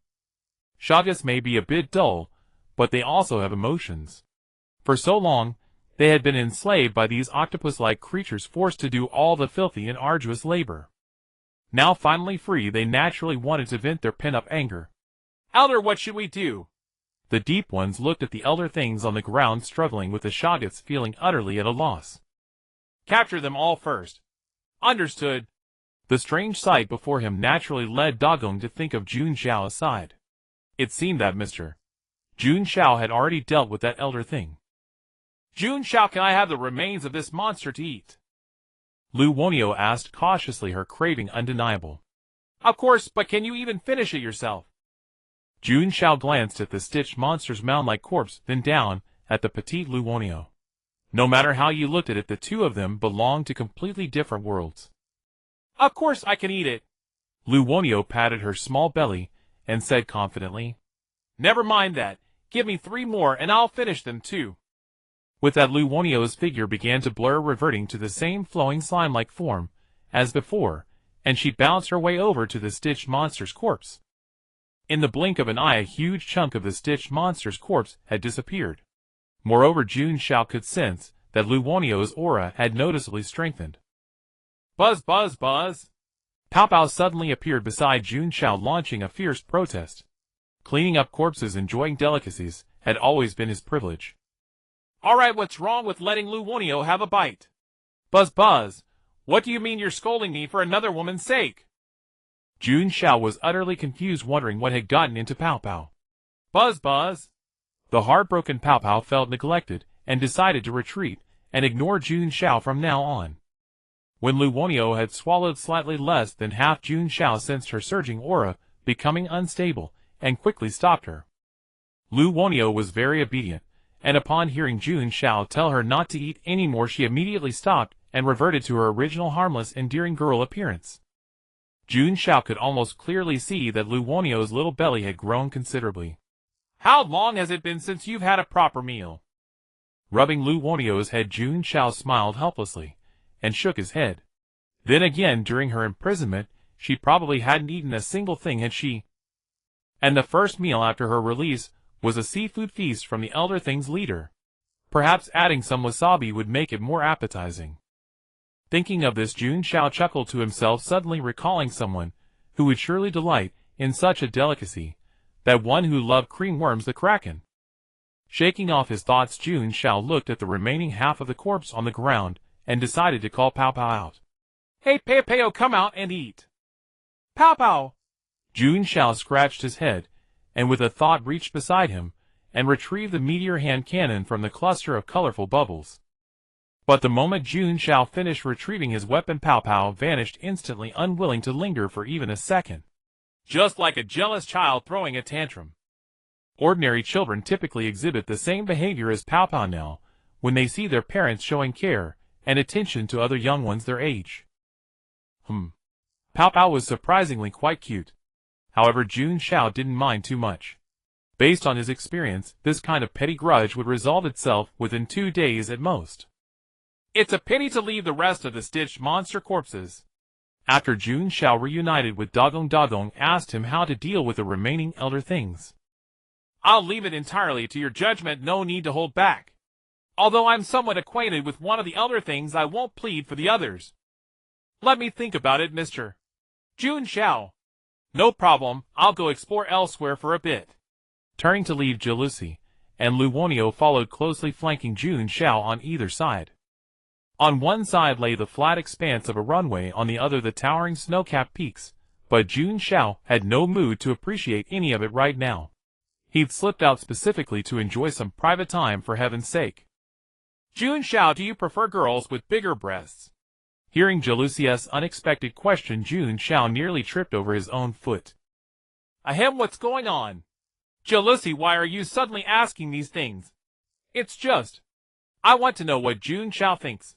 Speaker 1: Shoggoths may be a bit dull, but they also have emotions. For so long, they had been enslaved by these octopus-like creatures, forced to do all the filthy and arduous labor. Now finally free, they naturally wanted to vent their pent-up anger.
Speaker 2: Elder, what should we do?
Speaker 1: The Deep Ones looked at the elder things on the ground struggling with the Shoggoths, feeling utterly at a loss.
Speaker 2: Capture them all first. Understood.
Speaker 1: The strange sight before him naturally led Dagon to think of Jun Xiao aside. It seemed that Mr. Jun Xiao had already dealt with that elder thing.
Speaker 2: Jun Xiao, can I have the remains of this monster to eat?
Speaker 1: Lu Wonio asked cautiously, her craving undeniable.
Speaker 2: Of course, but can you even finish it yourself?
Speaker 1: Jun Xiao glanced at the stitched monster's mound-like corpse, then down at the petite Lu Wonio. No matter how you looked at it, the two of them belonged to completely different worlds.
Speaker 2: Of course I can eat it.
Speaker 1: Lu Wonio patted her small belly and said confidently,
Speaker 2: Never mind that. Give me 3 more and I'll finish them too.
Speaker 1: With that, Lu Wonio's figure began to blur, reverting to the same flowing slime-like form as before, and she bounced her way over to the stitched monster's corpse. In the blink of an eye, a huge chunk of the stitched monster's corpse had disappeared. Moreover, Jun Xiao could sense that Lu Wonio's aura had noticeably strengthened.
Speaker 2: Buzz, buzz, buzz.
Speaker 1: Pow Pow suddenly appeared beside Jun Xiao, launching a fierce protest. Cleaning up corpses, enjoying delicacies, had always been his privilege.
Speaker 2: Alright, what's wrong with letting Lu Wonio have a bite? Buzz, buzz. What do you mean you're scolding me for another woman's sake?
Speaker 1: Jun Xiao was utterly confused, wondering what had gotten into Pow Pow.
Speaker 2: Buzz, buzz.
Speaker 1: The heartbroken Pow Pow felt neglected and decided to retreat and ignore Jun Xiao from now on. When Lu Wonio had swallowed slightly less than half, Jun Xiao sensed her surging aura becoming unstable and quickly stopped her. Lu Wonio was very obedient, and upon hearing Jun Xiao tell her not to eat any more, she immediately stopped and reverted to her original harmless, endearing girl appearance. Jun Xiao could almost clearly see that Lu Wonio's little belly had grown considerably.
Speaker 2: How long has it been since you've had a proper meal?
Speaker 1: Rubbing Lu Wonio's head, Jun Xiao smiled helplessly and shook his head. Then again, during her imprisonment, she probably hadn't eaten a single thing, had she? And the first meal after her release was a seafood feast from the Elder Thing's leader. Perhaps adding some wasabi would make it more appetizing. Thinking of this, Jun Xiao chuckled to himself, suddenly recalling someone who would surely delight in such a delicacy, that one who loved cream worms, the Kraken. Shaking off his thoughts, Jun Xiao looked at the remaining half of the corpse on the ground and decided to call Pow Pow out.
Speaker 2: Hey Peo, come out and eat. Pow Pow!
Speaker 1: Jun Xiao scratched his head, and with a thought reached beside him and retrieved the meteor hand cannon from the cluster of colorful bubbles. But the moment Jun Xiao finished retrieving his weapon, Pow Pow vanished instantly, unwilling to linger for even a second.
Speaker 2: Just like a jealous child throwing a tantrum.
Speaker 1: Ordinary children typically exhibit the same behavior as Pow Pow now, when they see their parents showing care and attention to other young ones their age. Pow Pow was surprisingly quite cute. However, Jun Xiao didn't mind too much. Based on his experience, this kind of petty grudge would resolve itself within 2 days at most.
Speaker 2: It's a pity to leave the rest of the stitched monster corpses.
Speaker 1: After Jun Xiao reunited with Dagong asked him how to deal with the remaining elder things.
Speaker 2: I'll leave it entirely to your judgment, no need to hold back. Although I'm somewhat acquainted with one of the elder things, I won't plead for the others. Let me think about it, Mr. Jun Xiao. No problem, I'll go explore elsewhere for a bit.
Speaker 1: Turning to leave, Jalusi and Lu Wonio followed closely, flanking Jun Xiao on either side. On one side lay the flat expanse of a runway, on the other the towering snow-capped peaks, but Jun Xiao had no mood to appreciate any of it right now. He'd slipped out specifically to enjoy some private time, for heaven's sake.
Speaker 2: Jun Xiao, do you prefer girls with bigger breasts?
Speaker 1: Hearing Jalusi's unexpected question, Jun Xiao nearly tripped over his own foot.
Speaker 2: Ahem, what's going on? Jalusi, why are you suddenly asking these things? It's just, I want to know what Jun Xiao thinks.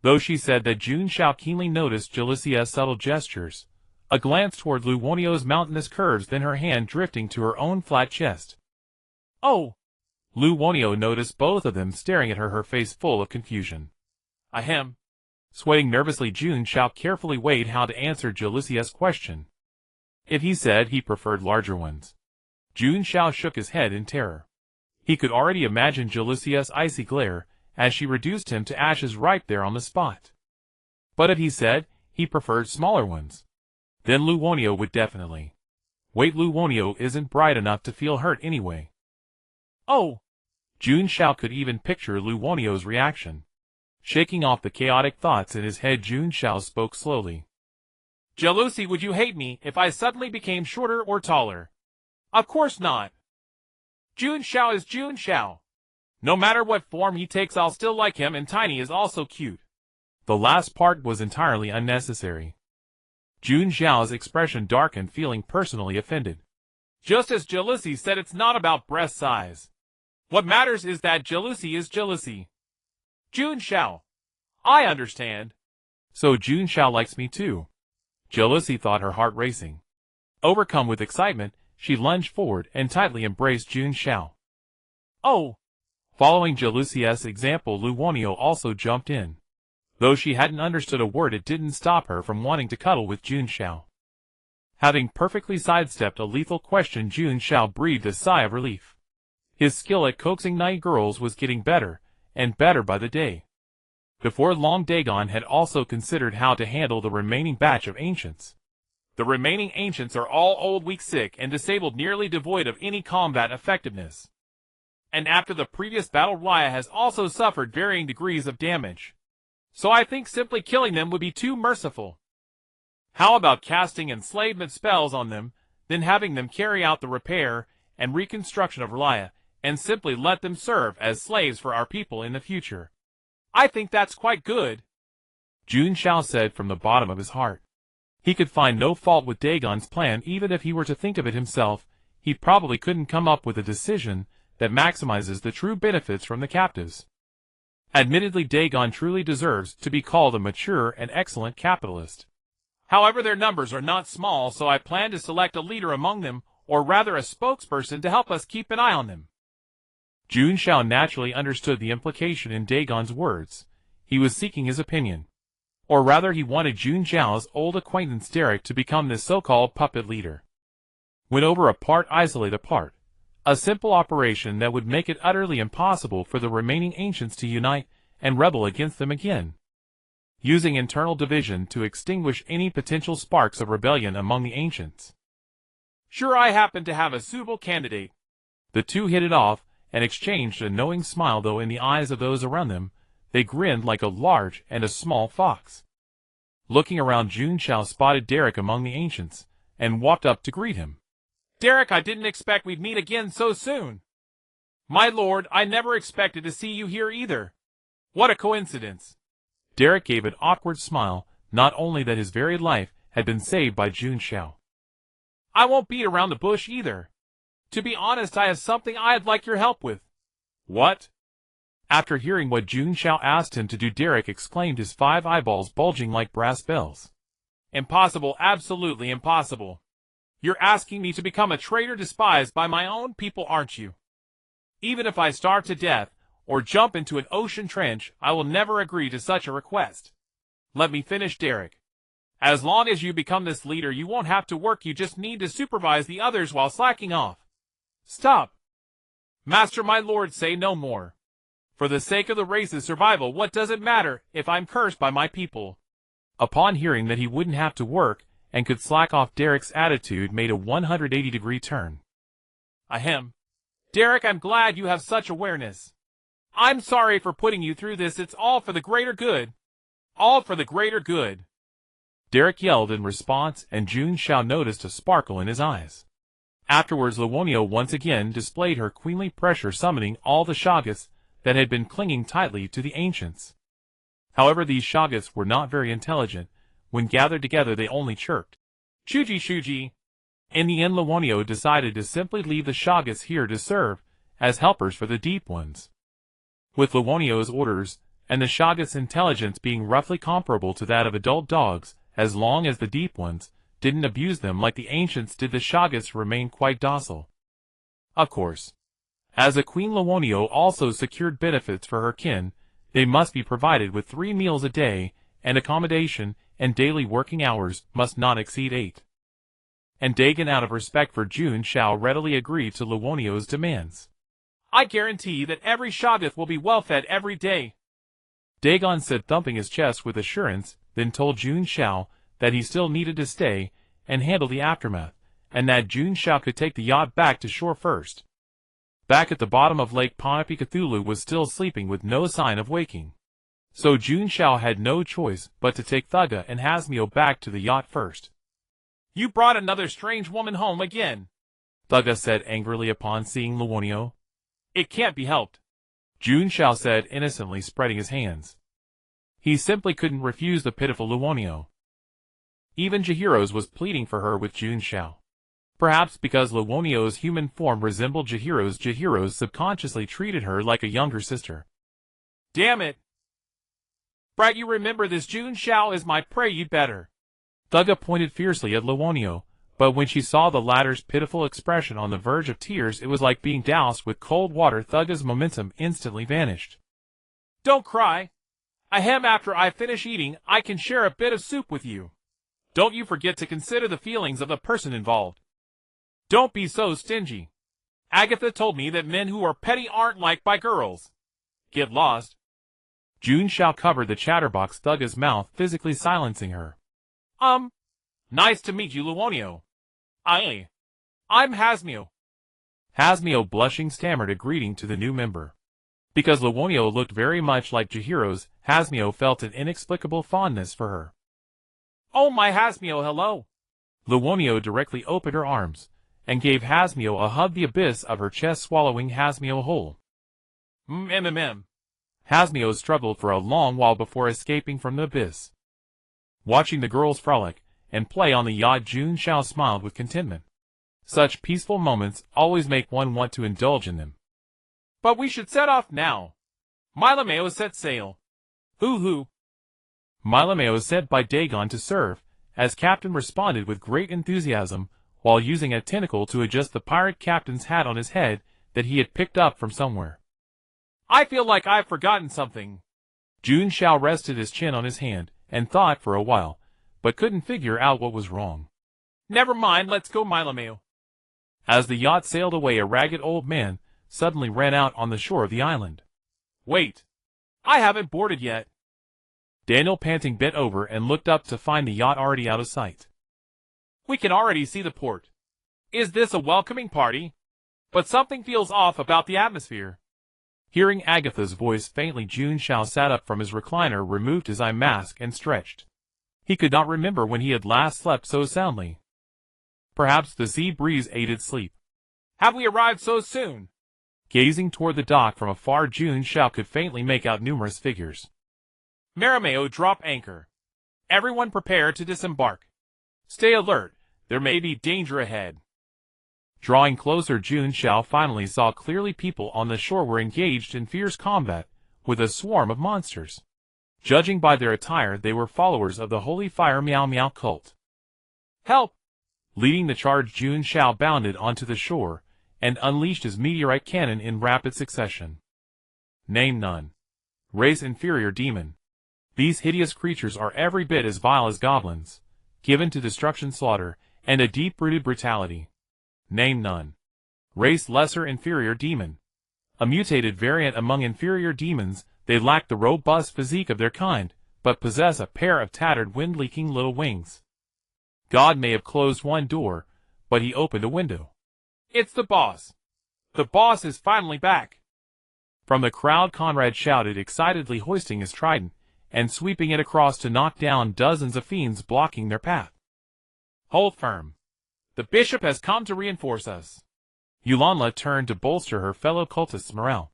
Speaker 1: Though she said that, Jun Xiao keenly noticed Jalusi's subtle gestures, a glance toward Lu Wonio's mountainous curves, then her hand drifting to her own flat chest.
Speaker 2: Oh!
Speaker 1: Lu Wonio noticed both of them staring at her, her face full of confusion.
Speaker 2: Ahem.
Speaker 1: Swaying nervously, Jun Xiao carefully weighed how to answer Jalusi's question. If he said he preferred larger ones, Jun Xiao shook his head in terror. He could already imagine Jalusi's icy glare as she reduced him to ashes right there on the spot. But if he said he preferred smaller ones, then Lu Wonio would definitely. Wait, Lu Wonio isn't bright enough to feel hurt anyway.
Speaker 2: Oh!
Speaker 1: Jun Xiao could even picture Lu Wonio's reaction. Shaking off the chaotic thoughts in his head, Jun Xiao spoke slowly.
Speaker 2: Jalusi, would you hate me if I suddenly became shorter or taller? Of course not. Jun Xiao is Jun Xiao. No matter what form he takes, I'll still like him, and Tiny is also cute.
Speaker 1: The last part was entirely unnecessary. Jun Xiao's expression darkened, feeling personally offended.
Speaker 2: Just as Jalusi said, it's not about breast size. What matters is that Jalusi is Jalusi. Jun Xiao. I understand.
Speaker 1: So Jun Xiao likes me too. Jalusi thought, her heart racing. Overcome with excitement, she lunged forward and tightly embraced Jun Xiao.
Speaker 2: Oh!
Speaker 1: Following Jalusi's example, Lu Wonio also jumped in. Though she hadn't understood a word, it didn't stop her from wanting to cuddle with Jun Xiao. Having perfectly sidestepped a lethal question, Jun Xiao breathed a sigh of relief. His skill at coaxing night girls was getting better and better by the day. Before long, Dagon had also considered how to handle the remaining batch of ancients.
Speaker 2: The remaining ancients are all old, weak, sick, and disabled, nearly devoid of any combat effectiveness. And after the previous battle, Raya has also suffered varying degrees of damage. So I think simply killing them would be too merciful. How about casting enslavement spells on them, then having them carry out the repair and reconstruction of Raya, and simply let them serve as slaves for our people in the future? I think that's quite good.
Speaker 1: Jun Xiao said from the bottom of his heart. He could find no fault with Dagon's plan. Even if he were to think of it himself, he probably couldn't come up with a decision that maximizes the true benefits from the captives. Admittedly, Dagon truly deserves to be called a mature and excellent capitalist.
Speaker 2: However, their numbers are not small, so I plan to select a leader among them, or rather a spokesperson, to help us keep an eye on them.
Speaker 1: Jun Xiao naturally understood the implication in Dagon's words. He was seeking his opinion. Or rather, he wanted Jun Xiao's old acquaintance Derek to become this so-called puppet leader. Win over a part, isolate a part. A simple operation that would make it utterly impossible for the remaining ancients to unite and rebel against them again. Using internal division to extinguish any potential sparks of rebellion among the ancients.
Speaker 2: Sure, I happen to have a suitable candidate.
Speaker 1: The two hit it off and exchanged a knowing smile, though in the eyes of those around them, they grinned like a large and a small fox. Looking around, Jun Xiao spotted Derek among the ancients, and walked up to greet him.
Speaker 2: Derek, I didn't expect we'd meet again so soon. My lord, I never expected to see you here either. What a coincidence.
Speaker 1: Derek gave an awkward smile, not only that his very life had been saved by Jun Xiao.
Speaker 2: I won't beat around the bush either. To be honest, I have something I'd like your help with.
Speaker 1: What? After hearing what Jun Xiao asked him to do, Derek exclaimed, his 5 eyeballs bulging like brass bells.
Speaker 2: Impossible, absolutely impossible. You're asking me to become a traitor despised by my own people, aren't you? Even if I starve to death, or jump into an ocean trench, I will never agree to such a request. Let me finish, Derek. As long as you become this leader, you won't have to work, you just need to supervise the others while slacking off. Stop. Master, my lord, say no more. For the sake of the race's survival, what does it matter if I'm cursed by my people?
Speaker 1: Upon hearing that he wouldn't have to work and could slack off, Derek's attitude made a 180-degree turn.
Speaker 2: Ahem. Derek, I'm glad you have such awareness. I'm sorry for putting you through this, it's all for the greater good. All for the greater good.
Speaker 1: Derek yelled in response, and Jun Xiao noticed a sparkle in his eyes. Afterwards, Luonio once again displayed her queenly pressure, summoning all the Shoggoths that had been clinging tightly to the ancients. However, these Shoggoths were not very intelligent. When gathered together, they only chirped, "Shuji, Shuji." In the end, Luonio decided to simply leave the Shoggoths here to serve as helpers for the Deep Ones. With Luonio's orders, and the Shoggoths' intelligence being roughly comparable to that of adult dogs, as long as the Deep Ones didn't abuse them like the ancients did, the Shoggoths remained quite docile. Of course, as a queen, Luonio also secured benefits for her kin. They must be provided with 3 meals a day, and accommodation, and daily working hours must not exceed 8. And Dagon, out of respect for Jun Xiao, readily agreed to Luonio's demands.
Speaker 2: I guarantee that every Shoggoth will be well fed every day,
Speaker 1: Dagon said, thumping his chest with assurance, then told Jun Xiao that he still needed to stay and handle the aftermath, and that Jun Xiao could take the yacht back to shore first. Back at the bottom of Lake Ponape, Cthulhu was still sleeping with no sign of waking. So Jun Xiao had no choice but to take Thugga and Hasmio back to the yacht first.
Speaker 2: You brought another strange woman home again,
Speaker 1: Thugga said angrily upon seeing Luonio.
Speaker 2: It can't be helped,
Speaker 1: Jun Xiao said innocently, spreading his hands. He simply couldn't refuse the pitiful Luonio. Even Jahiro's was pleading for her with Jun Xiao. Perhaps because Luonio's human form resembled Jahiro's, Jahiro's subconsciously treated her like a younger sister.
Speaker 2: Damn it! Brat, you remember this, Jun Xiao is my prey, you'd better.
Speaker 1: Thugga pointed fiercely at Luonio, but when she saw the latter's pitiful expression on the verge of tears, it was like being doused with cold water. Thugga's momentum instantly vanished.
Speaker 2: Don't cry. Ahem, after I finish eating, I can share a bit of soup with you. Don't you forget to consider the feelings of the person involved. Don't be so stingy. Agatha told me that men who are petty aren't liked by girls. Get lost.
Speaker 1: Jun Xiao covered the chatterbox Thugga's mouth, physically silencing her.
Speaker 2: Nice to meet you, Luonio. I'm Hasmio.
Speaker 1: Hasmio, blushing, stammered a greeting to the new member. Because Luonio looked very much like Jahiro's, Hasmio felt an inexplicable fondness for her.
Speaker 2: Oh, my Hasmio, hello.
Speaker 1: Luonio directly opened her arms and gave Hasmio a hug, the abyss of her chest swallowing Hasmio whole. Hasmio struggled for a long while before escaping from the abyss. Watching the girls frolic and play on the yacht, Jun Xiao smiled with contentment. Such peaceful moments always make one want to indulge in them.
Speaker 2: But we should set off now. Milameo set sail. Hoo-hoo.
Speaker 1: Milameo sent by Dagon to serve as captain responded with great enthusiasm, while using a tentacle to adjust the pirate captain's hat on his head that he had picked up from somewhere.
Speaker 2: I feel like I've forgotten something.
Speaker 1: Jun Xiao rested his chin on his hand and thought for a while, but couldn't figure out what was wrong.
Speaker 2: Never mind, let's go, Milameo.
Speaker 1: As the yacht sailed away, a ragged old man suddenly ran out on the shore of the island.
Speaker 2: Wait, I haven't boarded yet.
Speaker 1: Daniel, panting, bent over and looked up to find the yacht already out of sight.
Speaker 2: We can already see the port. Is this a welcoming party? But something feels off about the atmosphere.
Speaker 1: Hearing Agatha's voice faintly, Jun Xiao sat up from his recliner, removed his eye mask, and stretched. He could not remember when he had last slept so soundly. Perhaps the sea breeze aided sleep.
Speaker 2: Have we arrived so soon?
Speaker 1: Gazing toward the dock from afar, Jun Xiao could faintly make out numerous figures.
Speaker 2: Marimeo, drop anchor. Everyone prepare to disembark. Stay alert, there may be danger ahead.
Speaker 1: Drawing closer, Jun Xiao finally saw clearly people on the shore were engaged in fierce combat with a swarm of monsters. Judging by their attire, they were followers of the Holy Fire Meow Meow cult.
Speaker 2: Help!
Speaker 1: Leading the charge, Jun Xiao bounded onto the shore and unleashed his meteorite cannon in rapid succession. Name none. Race inferior demon. These hideous creatures are every bit as vile as goblins, given to destruction, slaughter, and a deep-rooted brutality. Name none. Race lesser inferior demon. A mutated variant among inferior demons, they lack the robust physique of their kind, but possess a pair of tattered, wind-leaking little wings. God may have closed one door, but he opened a window.
Speaker 2: It's the boss. The boss is finally back.
Speaker 1: From the crowd, Conrad shouted excitedly, hoisting his trident and sweeping it across to knock down dozens of fiends blocking their path.
Speaker 2: Hold firm. The bishop has come to reinforce us.
Speaker 1: Yulanla turned to bolster her fellow cultists' morale.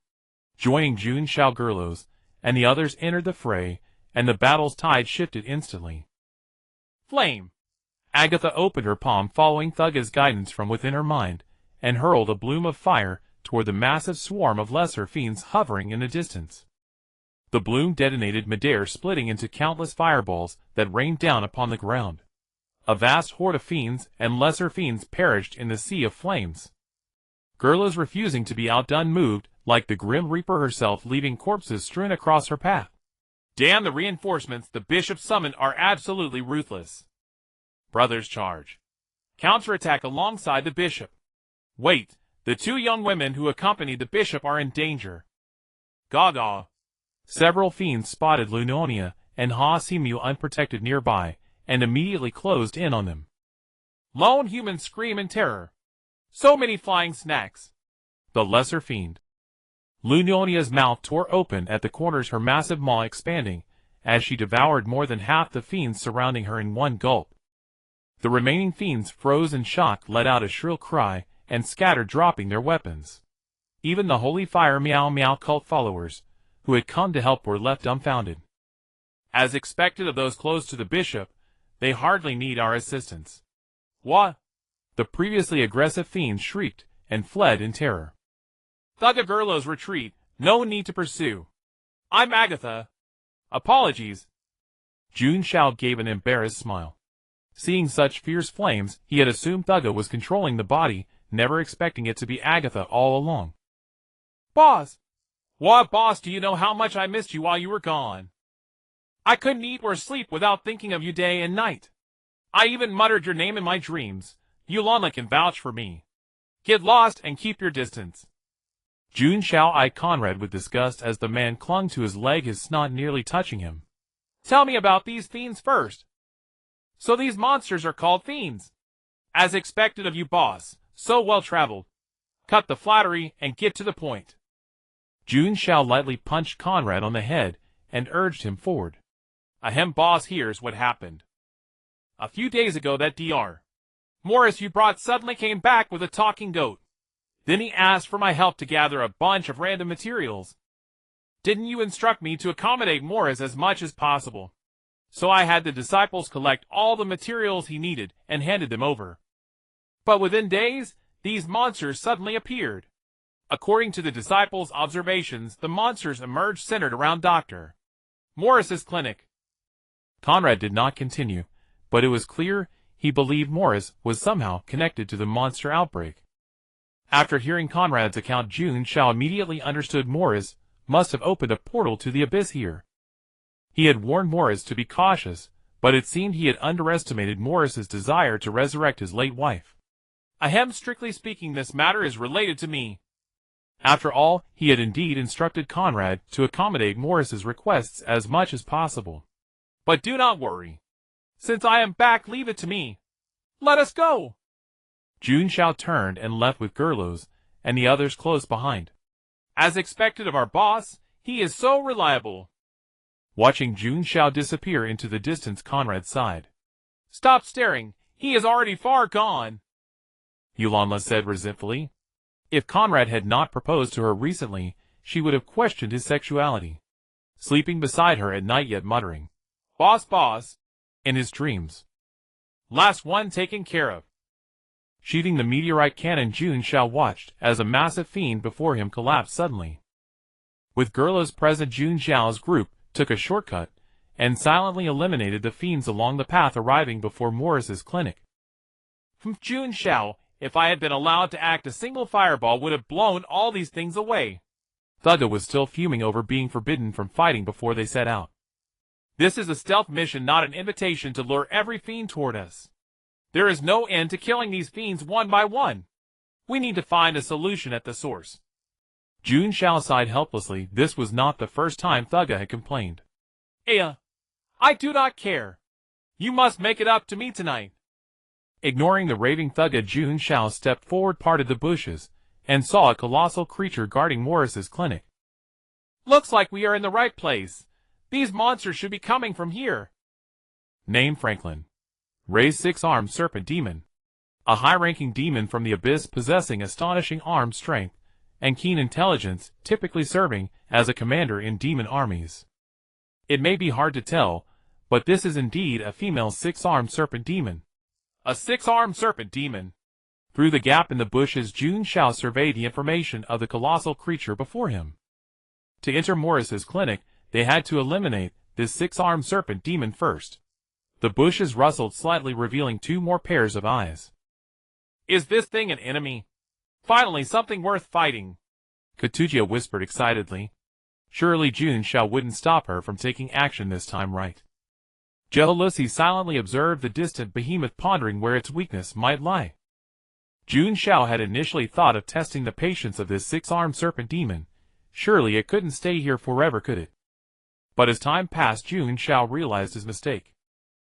Speaker 1: Joining Jun Xiao, Gerlos and the others entered the fray, and the battle's tide shifted instantly.
Speaker 2: Flame!
Speaker 1: Agatha opened her palm, following Thugga's guidance from within her mind, and hurled a bloom of fire toward the massive swarm of lesser fiends hovering in the distance. The bloom detonated midair, splitting into countless fireballs that rained down upon the ground. A vast horde of fiends and lesser fiends perished in the sea of flames. Gerlos, refusing to be outdone, moved like the Grim Reaper herself, leaving corpses strewn across her path.
Speaker 2: Damn, the reinforcements the bishop summoned are absolutely ruthless. Brothers, charge. Counterattack alongside the bishop. Wait, the two young women who accompanied the bishop are in danger. Gaga.
Speaker 1: Several fiends spotted Lunonia and Ha Simu unprotected nearby, and immediately closed in on them.
Speaker 2: Lone humans scream in terror. So many flying snacks.
Speaker 1: The lesser fiend. Lunonia's mouth tore open at the corners, her massive maw expanding, as she devoured more than half the fiends surrounding her in one gulp. The remaining fiends, froze in shock, let out a shrill cry and scattered, dropping their weapons. Even the Holy Fire Meow Meow cult followers, who had come to help, were left dumbfounded.
Speaker 2: As expected of those close to the bishop, they hardly need our assistance. What?
Speaker 1: The previously aggressive fiends shrieked and fled in terror.
Speaker 2: Thugga, Gerlos, retreat. No need to pursue. I'm Agatha. Apologies.
Speaker 1: Jun Xiao gave an embarrassed smile. Seeing such fierce flames, he had assumed Thugga was controlling the body, never expecting it to be Agatha all along.
Speaker 2: Boss! What, boss? Do you know how much I missed you while you were gone? I couldn't eat or sleep without thinking of you day and night. I even muttered your name in my dreams. Yulanla can vouch for me. Get lost and keep your distance.
Speaker 1: Jun Xiao eyed Conrad with disgust as the man clung to his leg, his snot nearly touching him.
Speaker 2: Tell me about these fiends first. So these monsters are called fiends. As expected of you, boss. So well traveled. Cut the flattery and get to the point.
Speaker 1: Jun Xiao lightly punched Conrad on the head and urged him forward.
Speaker 2: Ahem, boss, here's what happened. A few days ago, that Dr. Morris you brought suddenly came back with a talking goat. Then he asked for my help to gather a bunch of random materials. Didn't you instruct me to accommodate Morris as much as possible? So I had the disciples collect all the materials he needed and handed them over. But within days, these monsters suddenly appeared. According to the disciples' observations, the monsters emerged centered around Dr. Morris's clinic.
Speaker 1: Conrad did not continue, but it was clear he believed Morris was somehow connected to the monster outbreak. After hearing Conrad's account, Jun Xiao immediately understood Morris must have opened a portal to the abyss here. He had warned Morris to be cautious, but it seemed he had underestimated Morris's desire to resurrect his late wife.
Speaker 2: Ahem, strictly speaking, this matter is related to me.
Speaker 1: After all, he had indeed instructed Conrad to accommodate Morris's requests as much as possible.
Speaker 2: But do not worry. Since I am back, leave it to me. Let us go.
Speaker 1: Jun Xiao turned and left with Gerlos and the others close behind.
Speaker 2: As expected of our boss, he is so reliable.
Speaker 1: Watching Jun Xiao disappear into the distance, Conrad sighed.
Speaker 2: Stop staring. He is already far gone.
Speaker 1: Yulanla said resentfully. If Conrad had not proposed to her recently, she would have questioned his sexuality. Sleeping beside her at night yet muttering,
Speaker 2: Boss, boss.
Speaker 1: in his dreams.
Speaker 2: Last one taken care of.
Speaker 1: Sheathing the meteorite cannon, Jun Xiao watched as a massive fiend before him collapsed suddenly. With guerrillas present, Jun Xiao's group took a shortcut and silently eliminated the fiends along the path, arriving before Morris's clinic.
Speaker 2: From Jun Xiao, if I had been allowed to act, a single fireball would have blown all these things away.
Speaker 1: Thugga was still fuming over being forbidden from fighting before they set out.
Speaker 2: This is a stealth mission, not an invitation to lure every fiend toward us. There is no end to killing these fiends one by one. We need to find a solution at the source.
Speaker 1: Jun Xiao sighed helplessly. This was not the first time Thugga had complained.
Speaker 2: I do not care. You must make it up to me tonight.
Speaker 1: Ignoring the raving Thugga, Jun Xiao stepped forward, parted the bushes, and saw a colossal creature guarding Morris's clinic.
Speaker 2: Looks like we are in the right place. These monsters should be coming from here.
Speaker 1: Name Franklin. Raised 6-armed serpent demon. A high-ranking demon from the abyss possessing astonishing arm strength and keen intelligence, typically serving as a commander in demon armies. It may be hard to tell, but this is indeed a female 6-armed serpent demon.
Speaker 2: A 6-armed serpent demon.
Speaker 1: Through the gap in the bushes, Jun Xiao surveyed the information of the colossal creature before him. To enter Morris's clinic, they had to eliminate this 6-armed serpent demon first. The bushes rustled slightly, revealing 2 more pairs of eyes.
Speaker 2: Is this thing an enemy? Finally, something worth fighting.
Speaker 1: Katujia whispered excitedly. Surely Jun Xiao wouldn't stop her from taking action this time, right? Jealousy silently observed the distant behemoth, pondering where its weakness might lie. Jun Xiao had initially thought of testing the patience of this 6-armed serpent demon. Surely it couldn't stay here forever, could it? But as time passed, Jun Xiao realized his mistake.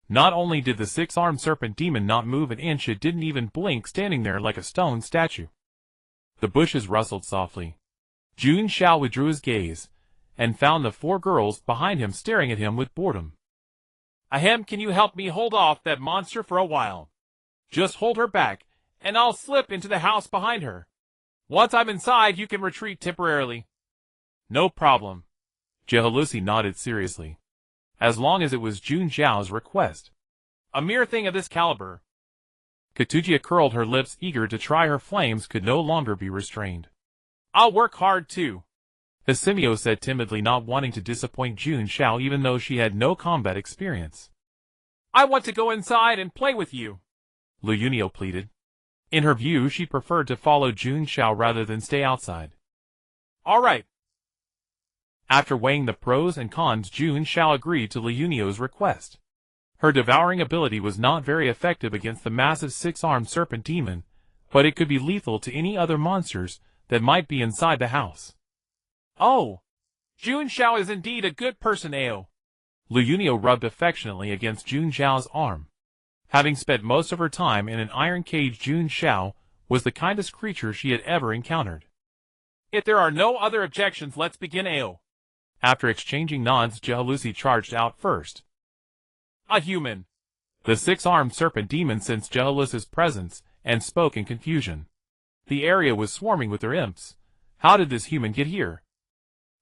Speaker 1: Not only did the 6-armed serpent demon not move an inch, it didn't even blink, standing there like a stone statue. The bushes rustled softly. Jun Xiao withdrew his gaze and found the 4 girls behind him staring at him with boredom.
Speaker 2: Ahem, can you help me hold off that monster for a while? Just hold her back, and I'll slip into the house behind her. Once I'm inside, you can retreat temporarily.
Speaker 1: No problem. Jealousy nodded seriously. As long as it was Jun Xiao's request.
Speaker 2: A mere thing of this caliber.
Speaker 1: Katujia curled her lips, eager to try. Her flames could no longer be restrained.
Speaker 2: I'll work hard too.
Speaker 1: Hisimio said timidly, not wanting to disappoint Jun Xiao even though she had no combat experience.
Speaker 2: I want to go inside and play with you,
Speaker 1: Leunio pleaded. In her view, she preferred to follow Jun Xiao rather than stay outside.
Speaker 2: All right.
Speaker 1: After weighing the pros and cons, Jun Xiao agreed to Leunio's request. Her devouring ability was not very effective against the massive 6-armed serpent demon, but it could be lethal to any other monsters that might be inside the house.
Speaker 2: Oh, Jun Xiao is indeed a good person, Ao.
Speaker 1: Leunio rubbed affectionately against Jun Xiao's arm. Having spent most of her time in an iron cage, Jun Xiao was the kindest creature she had ever encountered.
Speaker 2: If there are no other objections, let's begin, Ao.
Speaker 1: After exchanging nods, Jealousy charged out first.
Speaker 2: A human.
Speaker 1: The 6-armed serpent demon sensed Jealousy's presence and spoke in confusion. The area was swarming with their imps. How did this human get here?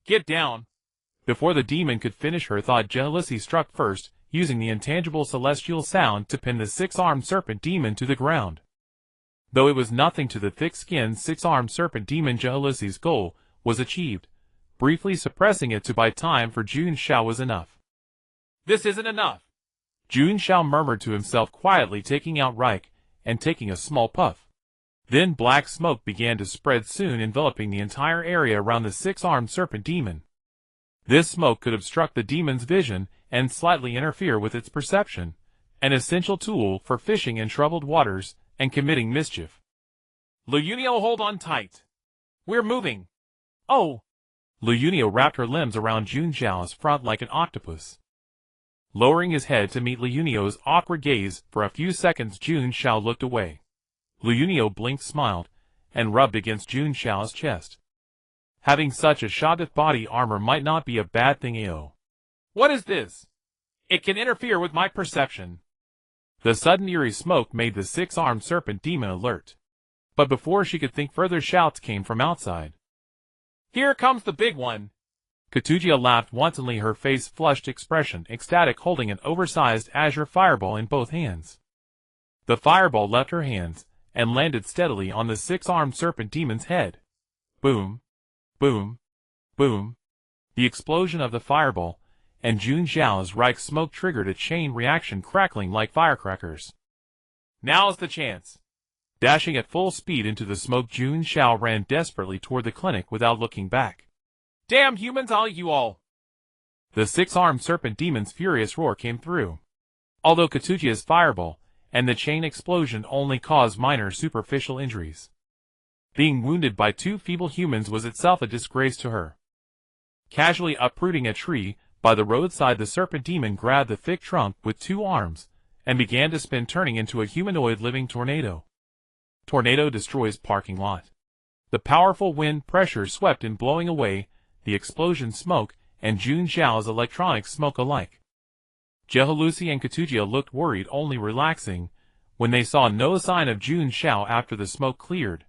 Speaker 2: Get down.
Speaker 1: Before the demon could finish her thought, Jealousy struck first, using the intangible celestial sound to pin the 6-armed serpent demon to the ground. Though it was nothing to the thick-skinned 6-armed serpent demon, Jealousy's goal was achieved. Briefly suppressing it to buy time for Jun Xiao was enough.
Speaker 2: This isn't enough.
Speaker 1: Jun Xiao murmured to himself quietly, taking out Reich and taking a small puff. Then black smoke began to spread, soon enveloping the entire area around the 6-armed serpent demon. This smoke could obstruct the demon's vision and slightly interfere with its perception, an essential tool for fishing in troubled waters and committing mischief.
Speaker 2: Leunio, hold on tight. We're moving. Oh!
Speaker 1: Leunio wrapped her limbs around Jun Xiao's front like an octopus. Lowering his head to meet Leunio's awkward gaze, for a few seconds Jun Xiao looked away. Leunio blinked, smiled, and rubbed against Jun Xiao's chest. Having such a Shadith body armor might not be a bad thing, Ao.
Speaker 2: What is this? It can interfere with my perception.
Speaker 1: The sudden eerie smoke made the 6-armed serpent demon alert. But before she could think further, shouts came from outside.
Speaker 2: Here comes the big one.
Speaker 1: Katujia laughed wantonly, her face flushed expression, ecstatic, holding an oversized azure fireball in both hands. The fireball left her hands and landed steadily on the six-armed serpent demon's head. Boom, boom, boom. The explosion of the fireball and Jun Xiao's right smoke triggered a chain reaction, crackling like firecrackers.
Speaker 2: Now's the chance.
Speaker 1: Dashing at full speed into the smoke, Jun Xiao ran desperately toward the clinic without looking back.
Speaker 2: Damn humans, all you all!
Speaker 1: The six-armed serpent demon's furious roar came through. Although Katujia's fireball and the chain explosion only caused minor superficial injuries, being wounded by two feeble humans was itself a disgrace to her. Casually uprooting a tree by the roadside, the serpent demon grabbed the thick trunk with two arms and began to spin, turning into a humanoid living tornado. Tornado destroys parking lot. The powerful wind pressure swept in, blowing away the explosion smoke and Jun Xiao's electronic smoke alike. Jehalusi and Katujia looked worried, only relaxing when they saw no sign of Jun Xiao after the smoke cleared.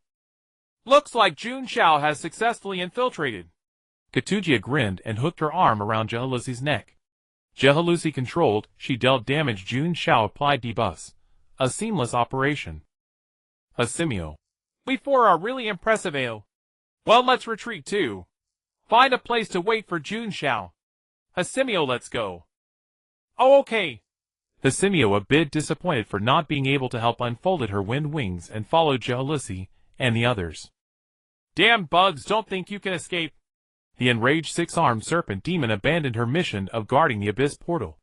Speaker 2: Looks like Jun Xiao has successfully infiltrated.
Speaker 1: Katujia grinned and hooked her arm around Jehalusi's neck. Jehalusi controlled, she dealt damage. Jun Xiao applied debuffs. A seamless operation. Hasimio.
Speaker 2: We four are really impressive, AO. Well, let's retreat too. Find a place to wait for Jun Xiao. Hasimio, let's go. Oh, okay.
Speaker 1: Hasimio, a bit disappointed for not being able to help, unfolded her wind wings and followed Jehalusi and the others.
Speaker 2: Damn bugs, don't think you can escape.
Speaker 1: The enraged six-armed serpent demon abandoned her mission of guarding the abyss portal.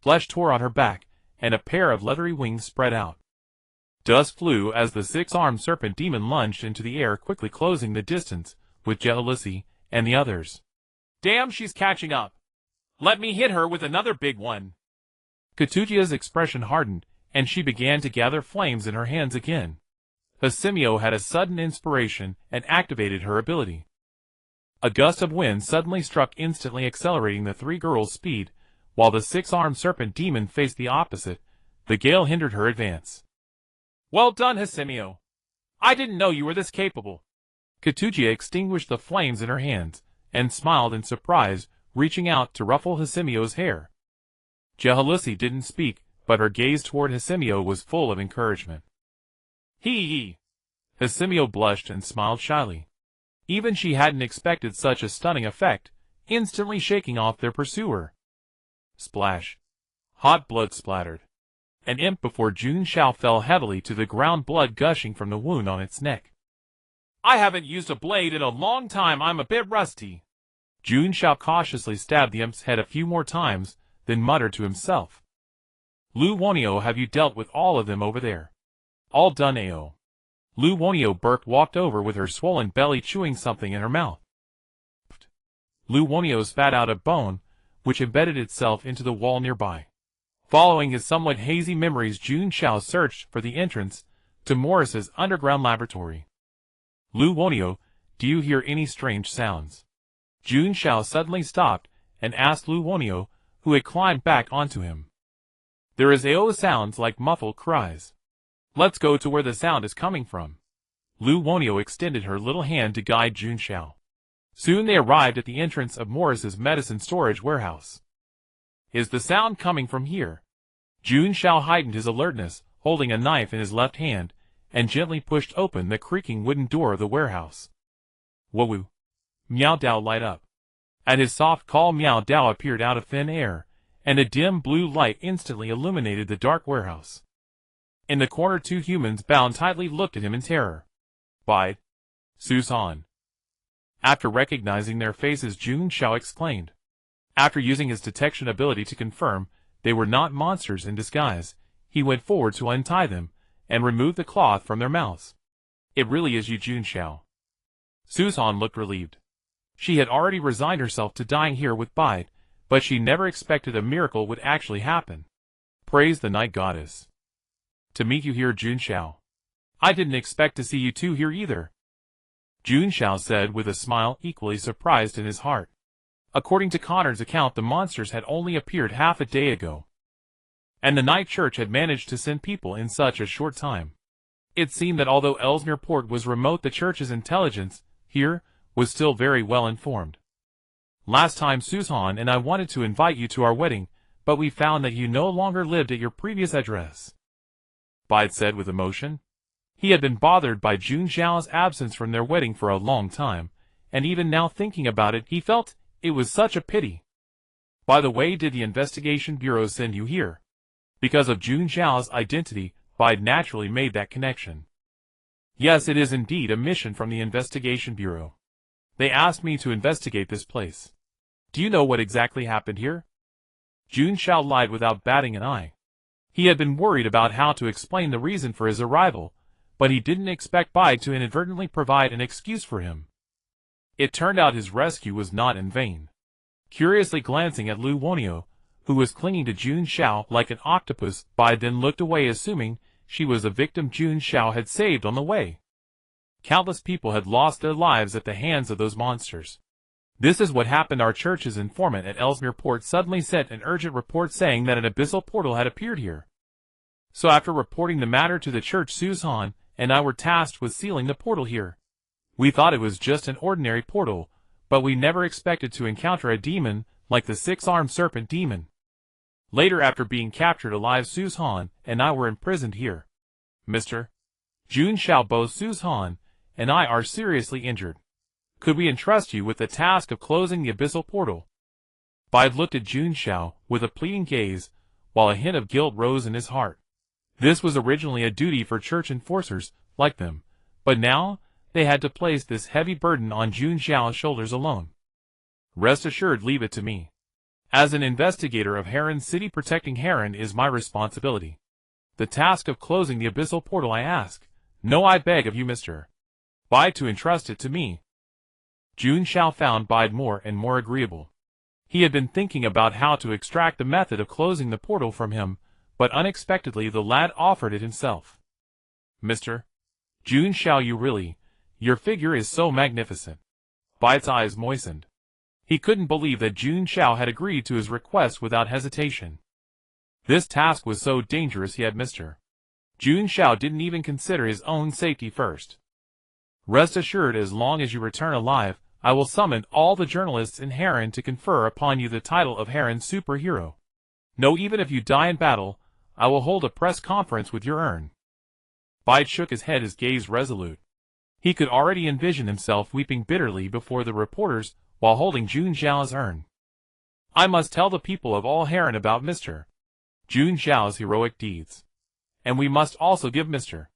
Speaker 1: Flesh tore on her back, and a pair of leathery wings spread out. Dust flew as the six-armed serpent demon lunged into the air, quickly closing the distance with Jehalusi and the others.
Speaker 2: Damn, she's catching up. Let me hit her with another big one.
Speaker 1: Katujia's expression hardened, and she began to gather flames in her hands again. Hasimio had a sudden inspiration and activated her ability. A gust of wind suddenly struck, instantly accelerating the three girls' speed, while the six-armed serpent demon faced the opposite. The gale hindered her advance.
Speaker 2: Well done, Hasimio. I didn't know you were this capable.
Speaker 1: Katujia extinguished the flames in her hands and smiled in surprise, reaching out to ruffle Hasimio's hair. Jehalusi didn't speak, but her gaze toward Hasimio was full of encouragement.
Speaker 2: Hee.
Speaker 1: Hasimio blushed and smiled shyly. Even she hadn't expected such a stunning effect, instantly shaking off their pursuer. Splash. Hot blood splattered. An imp before Jun Xiao fell heavily to the ground, blood gushing from the wound on its neck.
Speaker 2: I haven't used a blade in a long time, I'm a bit rusty.
Speaker 1: Jun Xiao cautiously stabbed the imp's head a few more times, then muttered to himself. Lu Wonio, have you dealt with all of them over there? All done, AO. Lu Wonio burped, walked over with her swollen belly, chewing something in her mouth. Lu Wonio spat out a bone, which embedded itself into the wall nearby. Following his somewhat hazy memories, Jun Xiao searched for the entrance to Morris's underground laboratory. Lu Wonio, do you hear any strange sounds? Jun Xiao suddenly stopped and asked Lu Wonio, who had climbed back onto him. There is AO sounds like muffled cries. Let's go to where the sound is coming from. Lu Wonio extended her little hand to guide Jun Xiao. Soon they arrived at the entrance of Morris's medicine storage warehouse. Is the sound coming from here? Jun Xiao heightened his alertness, holding a knife in his left hand, and gently pushed open the creaking wooden door of the warehouse. Woo-woo. Miao Dao light up. At his soft call, Miao Dao appeared out of thin air, and a dim blue light instantly illuminated the dark warehouse. In the corner, two humans bound tightly looked at him in terror. Bide. Susan. After recognizing their faces, Jun Xiao exclaimed. After using his detection ability to confirm they were not monsters in disguise, he went forward to untie them and remove the cloth from their mouths. It really is you, Jun Xiao. Susan looked relieved. She had already resigned herself to dying here with Bide, but she never expected a miracle would actually happen. Praise the night goddess. To meet you here, Jun Xiao. I didn't expect to see you two here either. Jun Xiao said with a smile, equally surprised in his heart. According to Connor's account, the monsters had only appeared half a day ago, and the night church had managed to send people in such a short time.
Speaker 2: It seemed that although Ellesmere Port was remote, the church's intelligence here was still very well informed. Last time Suzhan and I wanted to invite you to our wedding, but we found that you no longer lived at your previous address, Bide said with emotion. He had been bothered by Jun Xiao's absence from their wedding for a long time, and even now thinking about it, he felt it was such a pity. By the way, did the Investigation Bureau send you here? Because of Jun Xiao's identity, Bide naturally made that connection. Yes, it is indeed a mission from the Investigation Bureau. They asked me to investigate this place. Do you know what exactly happened here? Jun Xiao lied without batting an eye. He had been worried about how to explain the reason for his arrival, but he didn't expect Bide to inadvertently provide an excuse for him. It turned out his rescue was not in vain. Curiously glancing at Lu Wonio, who was clinging to Jun Xiao like an octopus, Bide then looked away, assuming she was a victim Jun Xiao had saved on the way. Countless people had lost their lives at the hands of those monsters. This is what happened. Our church's informant at Ellesmere Port suddenly sent an urgent report saying that an abyssal portal had appeared here. So after reporting the matter to the church, Suzhan and I were tasked with sealing the portal here. We thought it was just an ordinary portal, but we never expected to encounter a demon like the six-armed serpent demon. Later, after being captured alive, Suzhan and I were imprisoned here. Mr. Jun Xiao, both Suzhan and I are seriously injured. Could we entrust you with the task of closing the abyssal portal? Bide looked at Jun Xiao with a pleading gaze, while a hint of guilt rose in his heart. This was originally a duty for church enforcers like them, but now they had to place this heavy burden on Jun Xiao's shoulders alone. Rest assured, leave it to me. As an investigator of Harran City, protecting Harran is my responsibility. The task of closing the abyssal portal, I ask. No, I beg of you, Mr. Bide, to entrust it to me. Jun Xiao found Bide more and more agreeable. He had been thinking about how to extract the method of closing the portal from him, but unexpectedly the lad offered it himself. Mr. Jun Xiao, your figure is so magnificent. Bide's eyes moistened. He couldn't believe that Jun Xiao had agreed to his request without hesitation. This task was so dangerous, yet Mr. Jun Xiao didn't even consider his own safety first. Rest assured, as long as you return alive, I will summon all the journalists in Harran to confer upon you the title of Harran Superhero. No, even if you die in battle, I will hold a press conference with your urn. Bide shook his head, his gaze resolute. He could already envision himself weeping bitterly before the reporters while holding Jun Xiao's urn. I must tell the people of all Harran about Mr. Jun Xiao's heroic deeds. And we must also give Mr.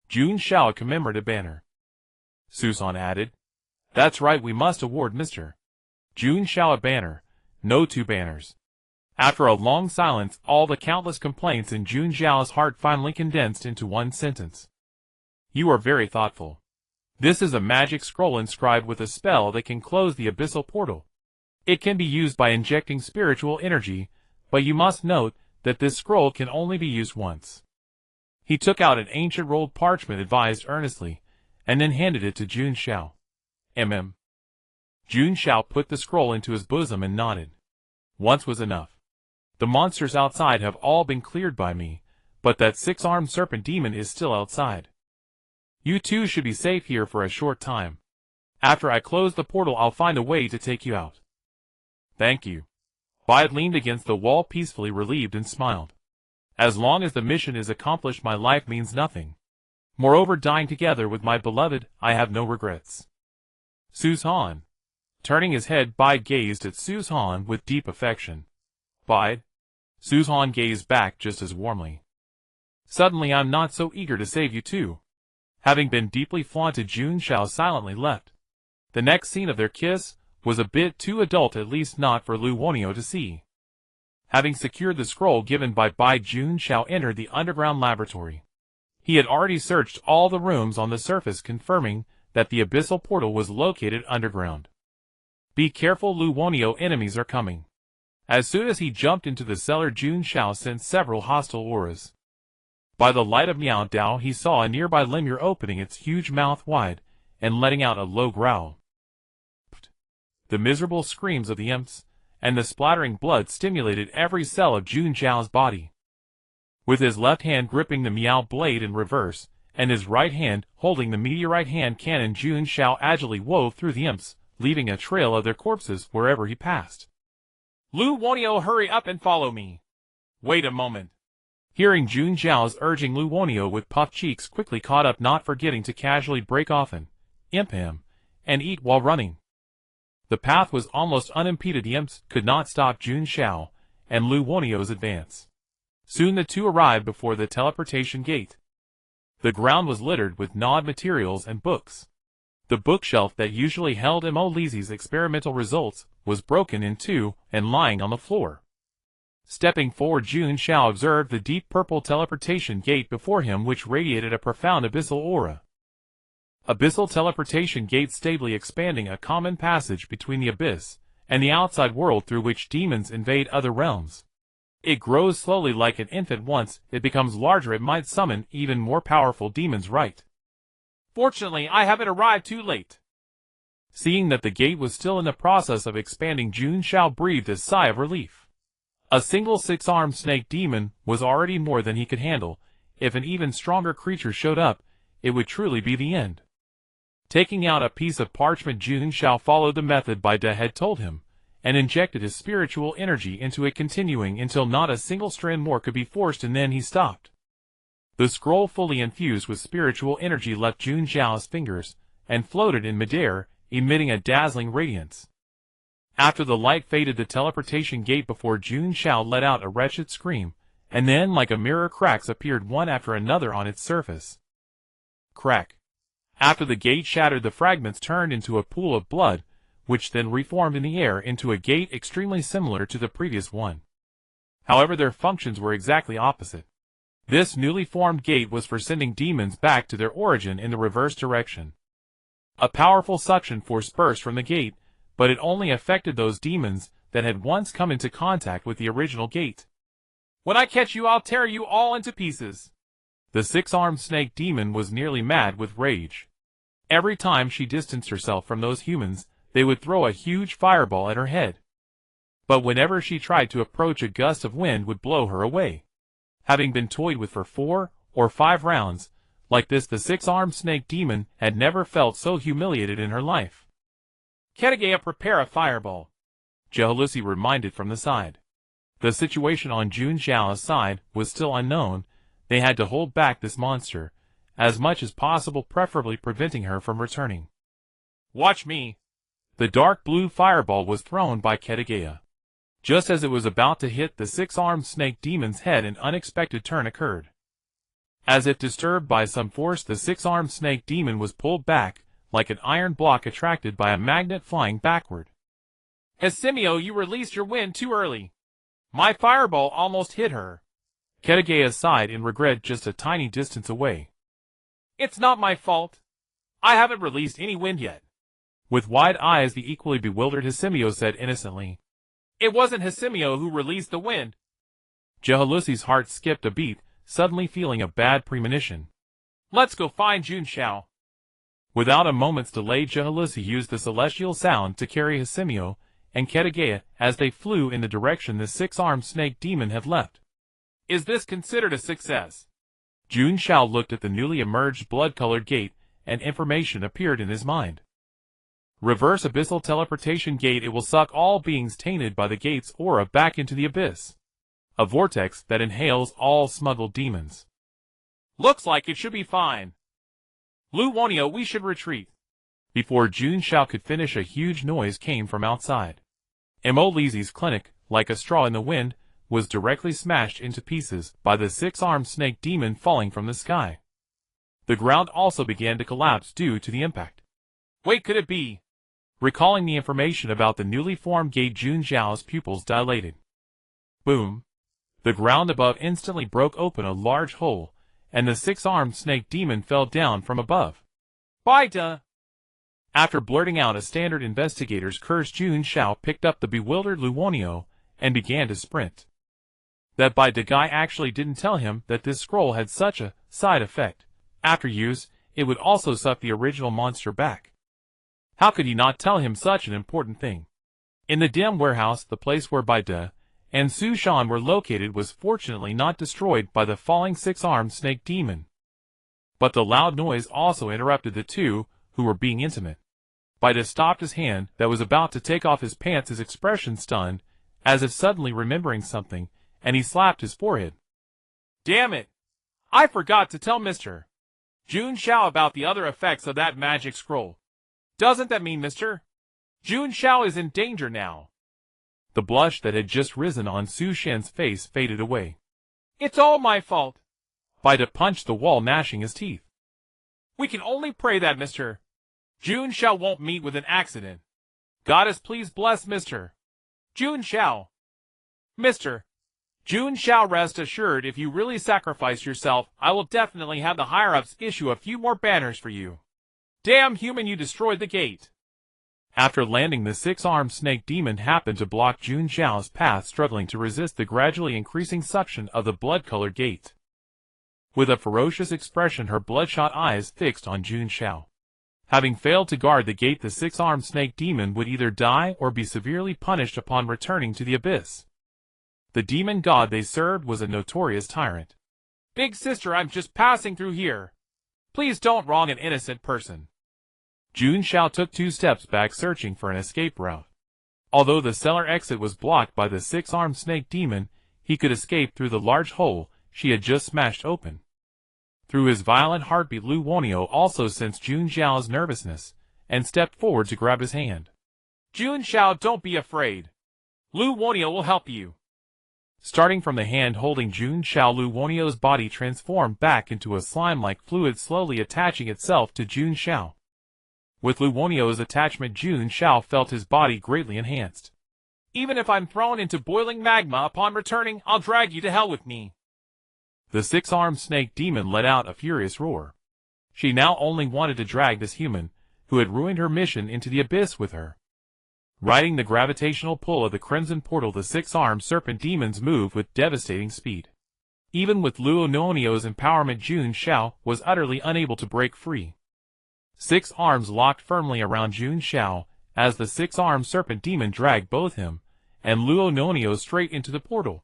Speaker 2: Jun Xiao a commemorative banner. Suzhan added. That's right, we must award Mr. Jun Xiao a banner, no two banners. After a long silence, all the countless complaints in Jun Xiao's heart finally condensed into one sentence. You are very thoughtful. This is a magic scroll inscribed with a spell that can close the abyssal portal. It can be used by injecting spiritual energy, but you must note that this scroll can only be used once. He took out an ancient rolled parchment, advised earnestly, and then handed it to Jun Xiao. Jun Xiao put the scroll into his bosom and nodded. Once was enough. The monsters outside have all been cleared by me, but that six-armed serpent demon is still outside. You two should be safe here for a short time. After I close the portal, I'll find a way to take you out. Thank you. Bide leaned against the wall, peacefully relieved, and smiled. As long as the mission is accomplished, my life means nothing. Moreover, dying together with my beloved, I have no regrets. Suzhan. Turning his head, Bide gazed at Suzhan with deep affection. Bide. Suzhan gazed back just as warmly. Suddenly, I'm not so eager to save you too. Having been deeply flaunted, Jun Xiao silently left. The next scene of their kiss was a bit too adult, at least not for Lu Wonio to see. Having secured the scroll given by Bide, Jun Xiao entered the underground laboratory. He had already searched all the rooms on the surface, confirming that the abyssal portal was located underground. Be careful, Lu Wonio, enemies are coming. As soon as he jumped into the cellar, Jun Xiao sensed several hostile auras. By the light of Miao Dao, he saw a nearby lemur opening its huge mouth wide and letting out a low growl. The miserable screams of the imps and the splattering blood stimulated every cell of Jun Xiao's body. With his left hand gripping the Miao blade in reverse
Speaker 1: and his right hand holding the meteorite hand cannon. Jun Xiao agilely wove through the imps, leaving a trail of their corpses wherever he passed.
Speaker 2: Lu Wonio, hurry up and follow me. Wait a moment.
Speaker 1: Hearing Jun Xiao's urging, Lu Wonio with puffed cheeks quickly caught up, not forgetting to casually break off and imp him, and eat while running. The path was almost unimpeded. The imps could not stop Jun Xiao and Lu Wonio's advance. Soon the two arrived before the teleportation gate. The ground was littered with gnawed materials and books. The bookshelf that usually held Mo-Lizi's experimental results was broken in two and lying on the floor. Stepping forward, Jun Xiao observed the deep purple teleportation gate before him, which radiated a profound abyssal aura. Abyssal teleportation gate, stably expanding, a common passage between the abyss and the outside world through which demons invade other realms. It grows slowly like an infant. Once it becomes larger, it might summon even more powerful demons. Right.
Speaker 2: Fortunately, I haven't arrived too late.
Speaker 1: Seeing that the gate was still in the process of expanding, Jun Xiao breathed a sigh of relief. A single six-armed snake demon was already more than he could handle. If an even stronger creature showed up, it would truly be the end. Taking out a piece of parchment, Jun Xiao followed the method Bai De had told him, and injected his spiritual energy into it, continuing until not a single strand more could be forced, and then he stopped. The scroll, fully infused with spiritual energy, left Jun Xiao's fingers and floated in midair, emitting a dazzling radiance. After the light faded, the teleportation gate before Jun Xiao let out a wretched scream, and then, like a mirror, cracks appeared one after another on its surface. Crack. After the gate shattered, the fragments turned into a pool of blood, which then reformed in the air into a gate extremely similar to the previous one. However, their functions were exactly opposite. This newly formed gate was for sending demons back to their origin in the reverse direction. A powerful suction force burst from the gate, but it only affected those demons that had once come into contact with the original gate.
Speaker 2: When I catch you, I'll tear you all into pieces.
Speaker 1: The six-armed snake demon was nearly mad with rage. Every time she distanced herself from those humans, they would throw a huge fireball at her head. But whenever she tried to approach, a gust of wind would blow her away. Having been toyed with for 4 or 5 rounds, like this, the six-armed snake demon had never felt so humiliated in her life.
Speaker 2: Ketagea, prepare a fireball,
Speaker 1: Jehalusi reminded from the side. The situation on Jun Xiao's side was still unknown. They had to hold back this monster as much as possible, preferably preventing her from returning.
Speaker 2: Watch me.
Speaker 1: The dark blue fireball was thrown by Ketagea. Just as it was about to hit the six-armed snake demon's head, an unexpected turn occurred. As if disturbed by some force, the six-armed snake demon was pulled back, like an iron block attracted by a magnet flying backward.
Speaker 2: Hisimio, you released your wind too early. My fireball almost hit her.
Speaker 1: Ketagea sighed in regret just a tiny distance away.
Speaker 2: It's not my fault. I haven't released any wind yet.
Speaker 1: With wide eyes, the equally bewildered Hisimio said innocently.
Speaker 2: It wasn't Hisimio who released the wind.
Speaker 1: Jehalusi's heart skipped a beat, suddenly feeling a bad premonition.
Speaker 2: Let's go find Jun Xiao.
Speaker 1: Without a moment's delay, Jehalusi used the celestial sound to carry Hisimio and Ketagea as they flew in the direction the six-armed snake demon had left.
Speaker 2: Is this considered a success?
Speaker 1: Jun Xiao looked at the newly emerged blood-colored gate, and information appeared in his mind. Reverse abyssal teleportation gate. It will suck all beings tainted by the gate's aura back into the abyss. A vortex that inhales all smuggled demons.
Speaker 2: Looks like it should be fine. Lu Wonio, we should retreat.
Speaker 1: Before Jun Xiao could finish, a huge noise came from outside. Mo-Lizi's clinic, like a straw in the wind, was directly smashed into pieces by the six-armed snake demon falling from the sky. The ground also began to collapse due to the impact.
Speaker 2: Wait, could it be?
Speaker 1: Recalling the information about the newly formed gate, Jun Xiao's pupils dilated. Boom! The ground above instantly broke open a large hole, and the six-armed snake demon fell down from above.
Speaker 2: Bai De!
Speaker 1: After blurting out a standard investigator's curse, Jun Xiao picked up the bewildered Lu Wonio and began to sprint. That Bai De guy actually didn't tell him that this scroll had such a side effect. After use, it would also suck the original monster back. How could he not tell him such an important thing? In the dim warehouse, the place where Bai De and Su Shan were located was fortunately not destroyed by the falling six-armed snake demon. But the loud noise also interrupted the two, who were being intimate. Bida stopped his hand that was about to take off his pants, his expression stunned, as if suddenly remembering something, and he slapped his forehead.
Speaker 2: Damn it! I forgot to tell Mr. Jun Xiao about the other effects of that magic scroll. Doesn't that mean Mr. Jun Xiao is in danger now?
Speaker 1: The blush that had just risen on Su Shen's face faded away.
Speaker 2: It's all my fault.
Speaker 1: Bida punched the wall, gnashing his teeth.
Speaker 2: We can only pray that Mr. Jun Xiao won't meet with an accident. Goddess, please bless Mr. Jun Xiao. Mr. Jun Xiao, rest assured, if you really sacrifice yourself, I will definitely have the higher-ups issue a few more banners for you. Damn human, you destroyed the gate.
Speaker 1: After landing, the six-armed snake demon happened to block Jun Xiao's path, struggling to resist the gradually increasing suction of the blood-colored gate. With a ferocious expression, her bloodshot eyes fixed on Jun Xiao. Having failed to guard the gate, the six-armed snake demon would either die or be severely punished upon returning to the abyss. The demon god they served was a notorious tyrant.
Speaker 2: Big sister, I'm just passing through here. Please don't wrong an innocent person.
Speaker 1: Jun Xiao took 2 steps back, searching for an escape route. Although the cellar exit was blocked by the six-armed snake demon, he could escape through the large hole she had just smashed open. Through his violent heartbeat, Lu Wonio also sensed Jun Xiao's nervousness, and stepped forward to grab his hand.
Speaker 2: Jun Xiao, don't be afraid. Lu Wonio will help you.
Speaker 1: Starting from the hand holding Jun Xiao, Lu Wonio's body transformed back into a slime-like fluid, slowly attaching itself to Jun Xiao. With Lu Wonio's attachment, Jun Xiao felt his body greatly enhanced.
Speaker 2: Even if I'm thrown into boiling magma upon returning, I'll drag you to hell with me.
Speaker 1: The six-armed snake demon let out a furious roar. She now only wanted to drag this human, who had ruined her mission, into the abyss with her. Riding the gravitational pull of the crimson portal, the six-armed serpent demons moved with devastating speed. Even with Lu Wonio's empowerment, Jun Xiao was utterly unable to break free. 6 arms locked firmly around Jun Xiao as the six-armed serpent demon dragged both him and Lu Wonio straight into the portal.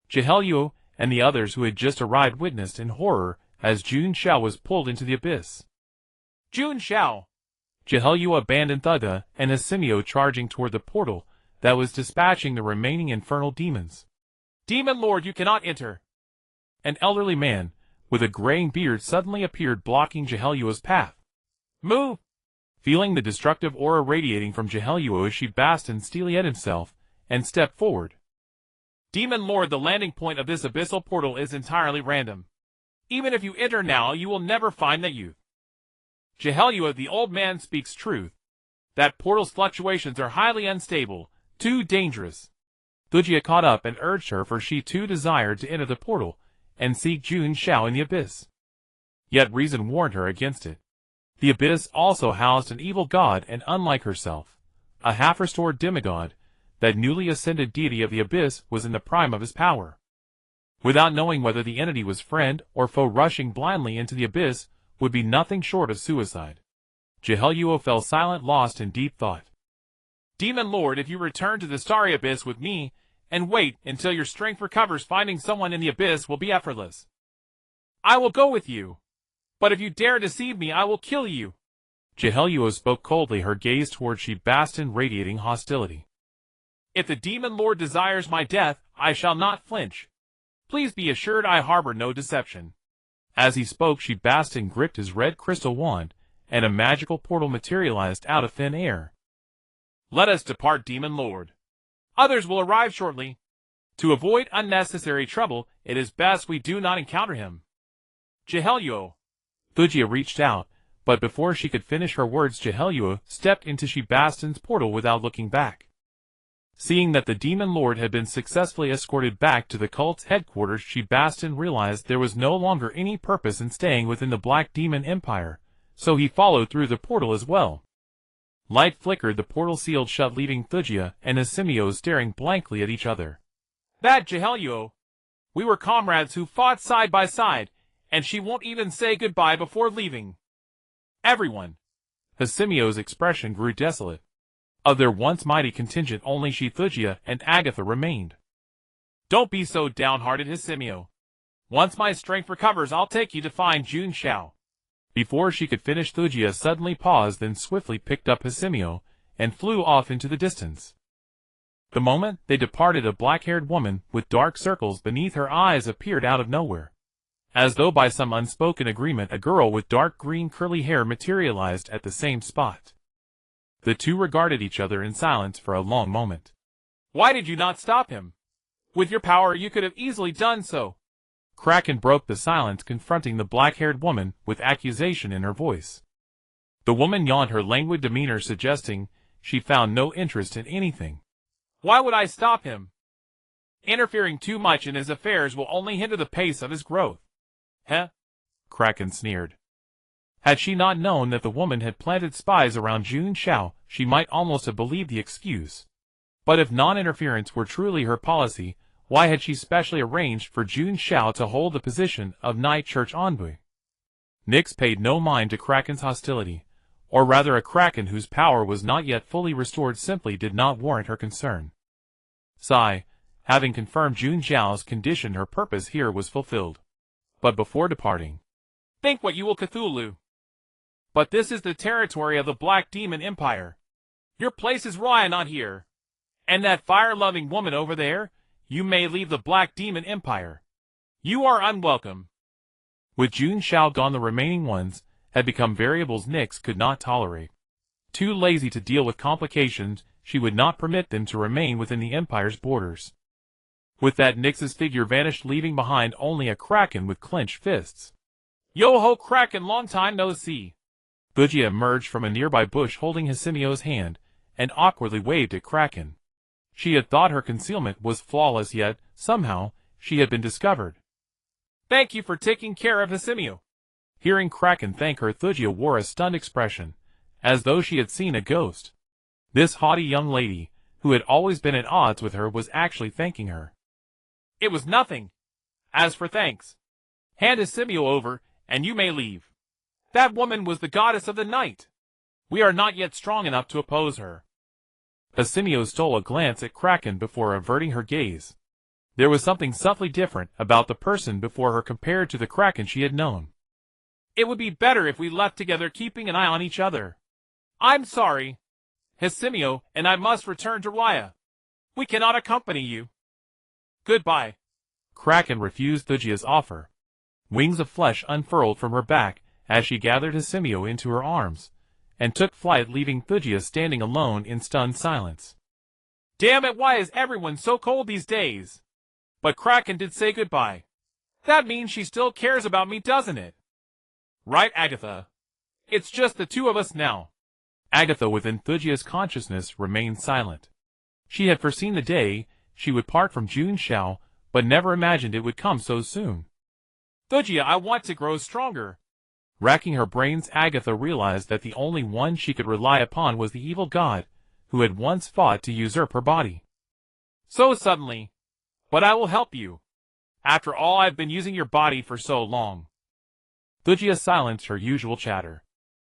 Speaker 1: Jihelyu and the others who had just arrived witnessed in horror as Jun Xiao was pulled into the abyss.
Speaker 2: Jun Xiao!
Speaker 1: Jihelyu abandoned Thugga and Asimio, charging toward the portal that was dispatching the remaining infernal demons.
Speaker 2: Demon Lord, you cannot enter!
Speaker 1: An elderly man with a graying beard suddenly appeared, blocking Jihelyu's path.
Speaker 2: Move!
Speaker 1: Feeling the destructive aura radiating from Jihelyu, she Bastin steelied himself and stepped forward.
Speaker 2: Demon Lord, the landing point of this abyssal portal is entirely random. Even if you enter now, you will never find that youth. Jihelyu, the old man, speaks truth. That portal's fluctuations are highly unstable, too dangerous.
Speaker 1: Thujia caught up and urged her, for she too desired to enter the portal and seek Jun Xiao in the abyss. Yet reason warned her against it. The abyss also housed an evil god, and unlike herself, a half-restored demigod, that newly ascended deity of the abyss was in the prime of his power. Without knowing whether the entity was friend or foe, rushing blindly into the abyss would be nothing short of suicide. Jihelyu fell silent, lost in deep thought.
Speaker 2: Demon Lord, if you return to the starry abyss with me, and wait until your strength recovers, finding someone in the abyss will be effortless. I will go with you. But if you dare deceive me, I will kill you.
Speaker 1: Jihelyu spoke coldly, her gaze towards Bastin radiating hostility.
Speaker 2: If the Demon Lord desires my death, I shall not flinch. Please be assured I harbor no deception.
Speaker 1: As he spoke, Bastin gripped his red crystal wand, and a magical portal materialized out of thin air.
Speaker 2: Let us depart, Demon Lord. Others will arrive shortly. To avoid unnecessary trouble, it is best we do not encounter him. Jihelyu.
Speaker 1: Thujia reached out, but before she could finish her words, Jihelyu stepped into Bastin's portal without looking back. Seeing that the Demon Lord had been successfully escorted back to the cult's headquarters, Bastin realized there was no longer any purpose in staying within the Black Demon Empire, so he followed through the portal as well. Light flickered, the portal sealed shut, leaving Thujia and Asimio staring blankly at each other.
Speaker 2: That Jihelyu! We were comrades who fought side by side, and she won't even say goodbye before leaving. Everyone!
Speaker 1: Asimio's expression grew desolate. Of their once mighty contingent, only Thujia and Agatha remained.
Speaker 2: Don't be so downhearted, Asimio. Once my strength recovers, I'll take you to find Jun Xiao.
Speaker 1: Before she could finish, Thugia suddenly paused, then swiftly picked up Hisimio and flew off into the distance. The moment they departed, a black-haired woman with dark circles beneath her eyes appeared out of nowhere. As though by some unspoken agreement, a girl with dark green curly hair materialized at the same spot. The two regarded each other in silence for a long moment.
Speaker 2: Why did you not stop him? With your power, you could have easily done so.
Speaker 1: Kraken broke the silence, confronting the black-haired woman with accusation in her voice. The woman yawned, her languid demeanor suggesting she found no interest in anything.
Speaker 2: Why would I stop him? Interfering too much in his affairs will only hinder the pace of his growth. Heh?
Speaker 1: Kraken sneered. Had she not known that the woman had planted spies around Jun Xiao, she might almost have believed the excuse. But if non-interference were truly her policy, why had she specially arranged for Jun Xiao to hold the position of Night Church envoy? Nyx paid no mind to Kraken's hostility, or rather a Kraken whose power was not yet fully restored simply did not warrant her concern. Sigh, having confirmed Jun Xiao's condition, her purpose here was fulfilled. But before departing,
Speaker 2: think what you will, Cthulhu. But this is the territory of the Black Demon Empire. Your place is not here. And that fire-loving woman over there, you may leave the Black Demon Empire. You are unwelcome.
Speaker 1: With Jun Xiao gone, the remaining ones had become variables Nyx could not tolerate. Too lazy to deal with complications, she would not permit them to remain within the Empire's borders. With that, Nyx's figure vanished, leaving behind only a Kraken with clenched fists.
Speaker 2: Yo-ho, Kraken, long time no see.
Speaker 1: Thugia emerged from a nearby bush holding Hisimio's hand, and awkwardly waved at Kraken. She had thought her concealment was flawless, yet, somehow, she had been discovered.
Speaker 2: Thank you for taking care of Hisimio.
Speaker 1: Hearing Kraken thank her, Thugia wore a stunned expression, as though she had seen a ghost. This haughty young lady, who had always been at odds with her, was actually thanking her.
Speaker 2: It was nothing. As for thanks, hand Hisimio over, and you may leave. That woman was the goddess of the night. We are not yet strong enough to oppose her.
Speaker 1: Hisimio stole a glance at Kraken before averting her gaze. There was something subtly different about the person before her compared to the Kraken she had known.
Speaker 2: It would be better if we left together, keeping an eye on each other. I'm sorry, Hisimio, and I must return to Raya. We cannot accompany you. Goodbye.
Speaker 1: Kraken refused Thugia's offer. Wings of flesh unfurled from her back as she gathered Hisimio into her arms, and took flight, leaving Thugia standing alone in stunned silence.
Speaker 2: Damn it, why is everyone so cold these days? But Kraken did say goodbye. That means she still cares about me, doesn't it? Right, Agatha? It's just the two of us now.
Speaker 1: Agatha, within Thugia's consciousness, remained silent. She had foreseen the day she would part from Jun Xiao, but never imagined it would come so soon.
Speaker 2: Thugia, I want to grow stronger.
Speaker 1: Racking her brains, Agatha realized that the only one she could rely upon was the evil god, who had once fought to usurp her body.
Speaker 2: So suddenly. But I will help you. After all, I've been using your body for so long.
Speaker 1: Thugia silenced her usual chatter.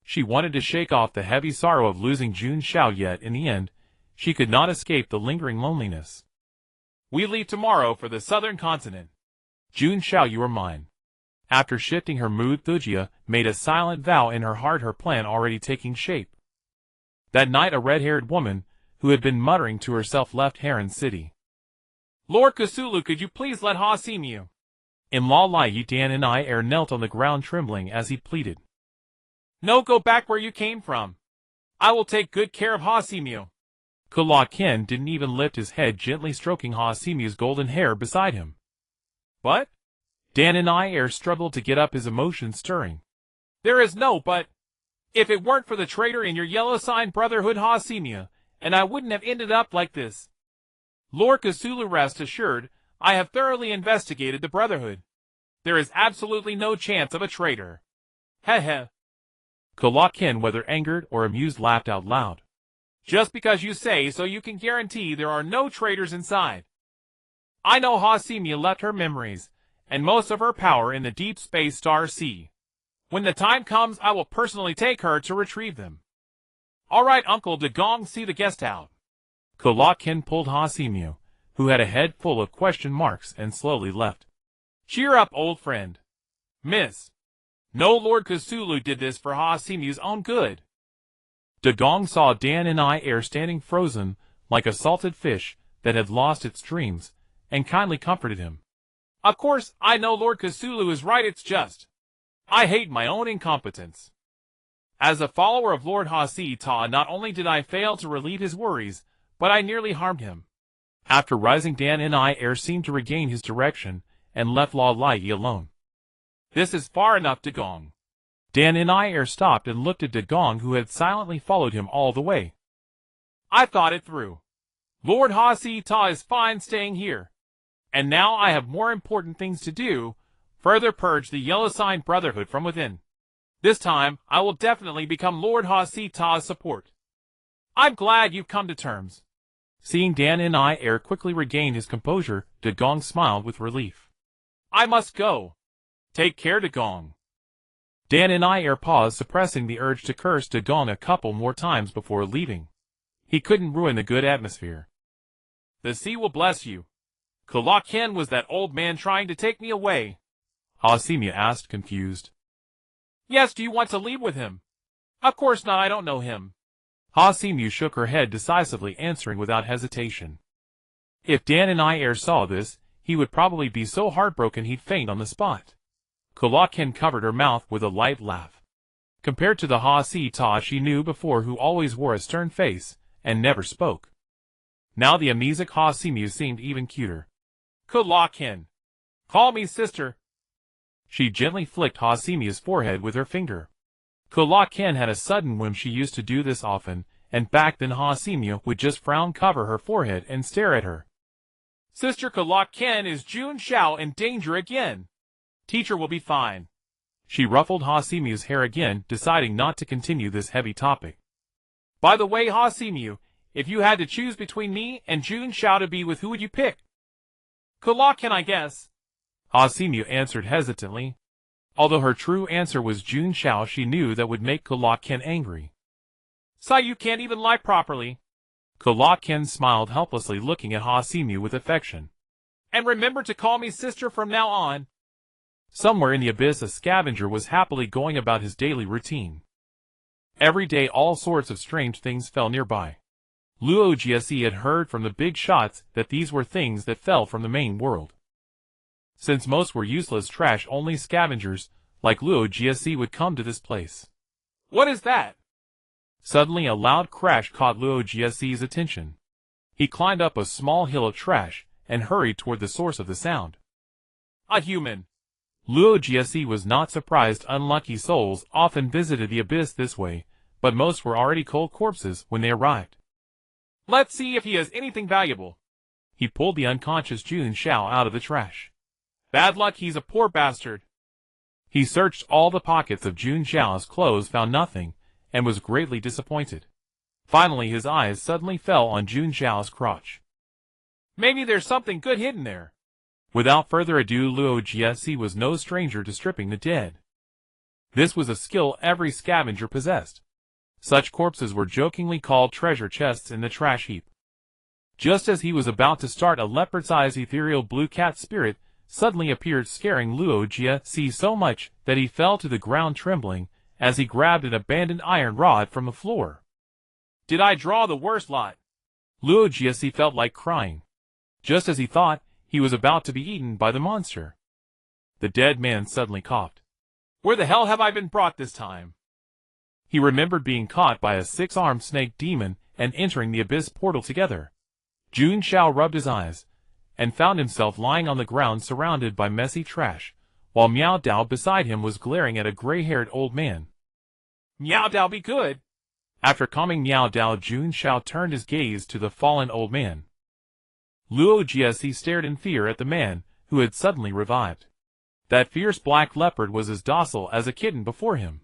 Speaker 1: She wanted to shake off the heavy sorrow of losing Jun Xiao, yet in the end, she could not escape the lingering loneliness.
Speaker 2: We leave tomorrow for the southern continent.
Speaker 1: Jun Xiao, you are mine. After shifting her mood, Thugia made a silent vow in her heart, her plan already taking shape. That night, a red-haired woman, who had been muttering to herself, left Heron City.
Speaker 2: Lord Cthulhu, could you please let Ha see me?
Speaker 1: In Law Lai, Dan and I knelt on the ground trembling as he pleaded.
Speaker 2: No, go back where you came from. I will take good care of Ha Simio.
Speaker 1: Kula Ken didn't even lift his head, gently stroking Ha Simio's golden hair beside him.
Speaker 2: What?
Speaker 1: Dan and I struggled to get up, his emotions stirring.
Speaker 2: There is no but. If it weren't for the traitor in your yellow sign Brotherhood Ha Simia, and I wouldn't have ended up like this. Lord Cthulhu, rest assured, I have thoroughly investigated the Brotherhood. There is absolutely no chance of a traitor. Heh heh.
Speaker 1: Kula Ken, whether angered or amused, laughed out loud.
Speaker 2: Just because you say so, you can guarantee there are no traitors inside. I know Ha Simia left her memories, and most of her power, in the deep space star sea. When the time comes, I will personally take her to retrieve them. All right, Uncle De Gong, see the guest out.
Speaker 1: Kula Ken pulled Ha Simio, who had a head full of question marks, and slowly left.
Speaker 2: Cheer up, old friend. Miss. No, Lord Cthulhu did this for Hasimu's own good.
Speaker 1: Dagong saw Dan and I standing frozen like a salted fish that had lost its dreams, and kindly comforted him.
Speaker 2: Of course, I know Lord Cthulhu is right, it's just I hate my own incompetence. As a follower of Lord Hasi Ta, not only did I fail to relieve his worries, but I nearly harmed him.
Speaker 1: After rising, Dan and I seemed to regain his direction and left La Lai alone.
Speaker 2: This is far enough, Dagong.
Speaker 1: Dan and I stopped and looked at Dagong, who had silently followed him all the way.
Speaker 2: I thought it through. Lord Hasi Ta is fine staying here. And now I have more important things to do, further purge the Yellow Sign Brotherhood from within. This time, I will definitely become Lord Hasi Ta's support. I'm glad you've come to terms.
Speaker 1: Seeing Dan and I quickly regain his composure, Dagong smiled with relief.
Speaker 2: I must go. Take care, Dagong.
Speaker 1: Dan and I paused, suppressing the urge to curse Dagong a couple more times before leaving. He couldn't ruin the good atmosphere.
Speaker 2: The sea will bless you. Kulaken was that old man trying to take me away?
Speaker 1: Hasimu asked, confused.
Speaker 2: Yes, do you want to leave with him? Of course not, I don't know him.
Speaker 1: Hasimu shook her head decisively, answering without hesitation. If Dan and I saw this, he would probably be so heartbroken he'd faint on the spot. Kulaken covered her mouth with a light laugh. Compared to the Hasi Ta she knew before, who always wore a stern face and never spoke, now the amnesic Hasimu seemed even cuter.
Speaker 2: Kulaken. Call me sister.
Speaker 1: She gently flicked Hasimu's forehead with her finger. Kulaken had a sudden whim. She used to do this often, and back then Hasimu would just frown, cover her forehead, and stare at her.
Speaker 2: Sister Kulaken, is Jun Xiao in danger again? Teacher will be fine.
Speaker 1: She ruffled Hasimu's hair again, deciding not to continue this heavy topic.
Speaker 2: By the way, Hasimu, if you had to choose between me and Jun Xiao to be with, who would you pick? Kulaken, I guess.
Speaker 1: Hasimu answered hesitantly. Although her true answer was Jun Xiao, she knew that would make Kulaken angry.
Speaker 2: So you can't even lie properly.
Speaker 1: Kulaken smiled helplessly, looking at Hasimu with affection.
Speaker 2: And remember to call me sister from now on.
Speaker 1: Somewhere in the abyss, a scavenger was happily going about his daily routine. Every day all sorts of strange things fell nearby. Luo Jiesi had heard from the big shots that these were things that fell from the main world. Since most were useless trash, only scavengers like Luo Jiesi would come to this place.
Speaker 2: What is that?
Speaker 1: Suddenly a loud crash caught Luo Jiesi's attention. He climbed up a small hill of trash and hurried toward the source of the sound.
Speaker 2: A human.
Speaker 1: Luo Jiesi was not surprised. Unlucky souls often visited the abyss this way, but most were already cold corpses when they arrived.
Speaker 2: Let's see if he has anything valuable.
Speaker 1: He pulled the unconscious Jun Xiao out of the trash.
Speaker 2: Bad luck, he's a poor bastard.
Speaker 1: He searched all the pockets of Jun Xiao's clothes, found nothing, and was greatly disappointed. Finally his eyes suddenly fell on Jun Xiao's crotch.
Speaker 2: Maybe there's something good hidden there.
Speaker 1: Without further ado, Luo Jiesi was no stranger to stripping the dead. This was a skill every scavenger possessed. Such corpses were jokingly called treasure chests in the trash heap. Just as he was about to start, a leopard-sized ethereal blue cat spirit suddenly appeared, scaring Luo Jiesi so much that he fell to the ground trembling as he grabbed an abandoned iron rod from the floor.
Speaker 2: Did I draw the worst lot?
Speaker 1: Luo Jiesi felt like crying. Just as he thought, he was about to be eaten by the monster. The dead man suddenly coughed.
Speaker 2: Where the hell have I been brought this time?
Speaker 1: He remembered being caught by a six-armed snake demon and entering the abyss portal together. Jun Xiao rubbed his eyes and found himself lying on the ground surrounded by messy trash, while Miao Dao beside him was glaring at a gray-haired old man.
Speaker 2: Miao Dao, be good.
Speaker 1: After calming Miao Dao, Jun Xiao turned his gaze to the fallen old man. Luo Jiesi stared in fear at the man who had suddenly revived. That fierce black leopard was as docile as a kitten before him.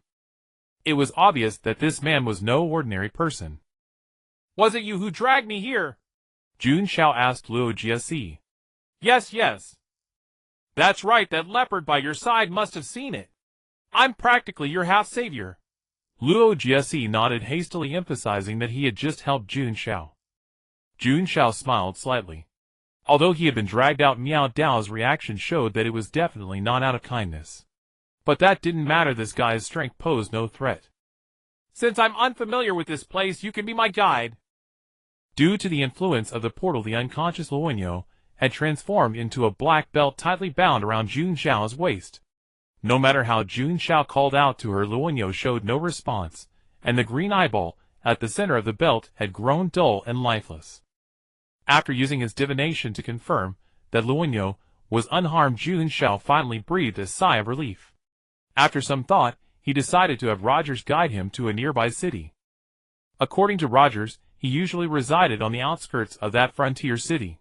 Speaker 1: It was obvious that this man was no ordinary person.
Speaker 2: Was it you who dragged me here?
Speaker 1: Jun Xiao asked Luo Jiesi.
Speaker 2: Yes, yes. That's right, that leopard by your side must have seen it. I'm practically your half-savior.
Speaker 1: Luo Jiesi nodded hastily, emphasizing that he had just helped Jun Xiao. Jun Xiao smiled slightly. Although he had been dragged out, Miao Dao's reaction showed that it was definitely not out of kindness. But that didn't matter, this guy's strength posed no threat.
Speaker 2: Since I'm unfamiliar with this place, you can be my guide.
Speaker 1: Due to the influence of the portal, the unconscious Luonyo had transformed into a black belt tightly bound around Jun Xiao's waist. No matter how Jun Xiao called out to her, Luonyo showed no response, and the green eyeball at the center of the belt had grown dull and lifeless. After using his divination to confirm that Luonyo was unharmed, Jun Xiao finally breathed a sigh of relief. After some thought, he decided to have Rogers guide him to a nearby city. According to Rogers, he usually resided on the outskirts of that frontier city.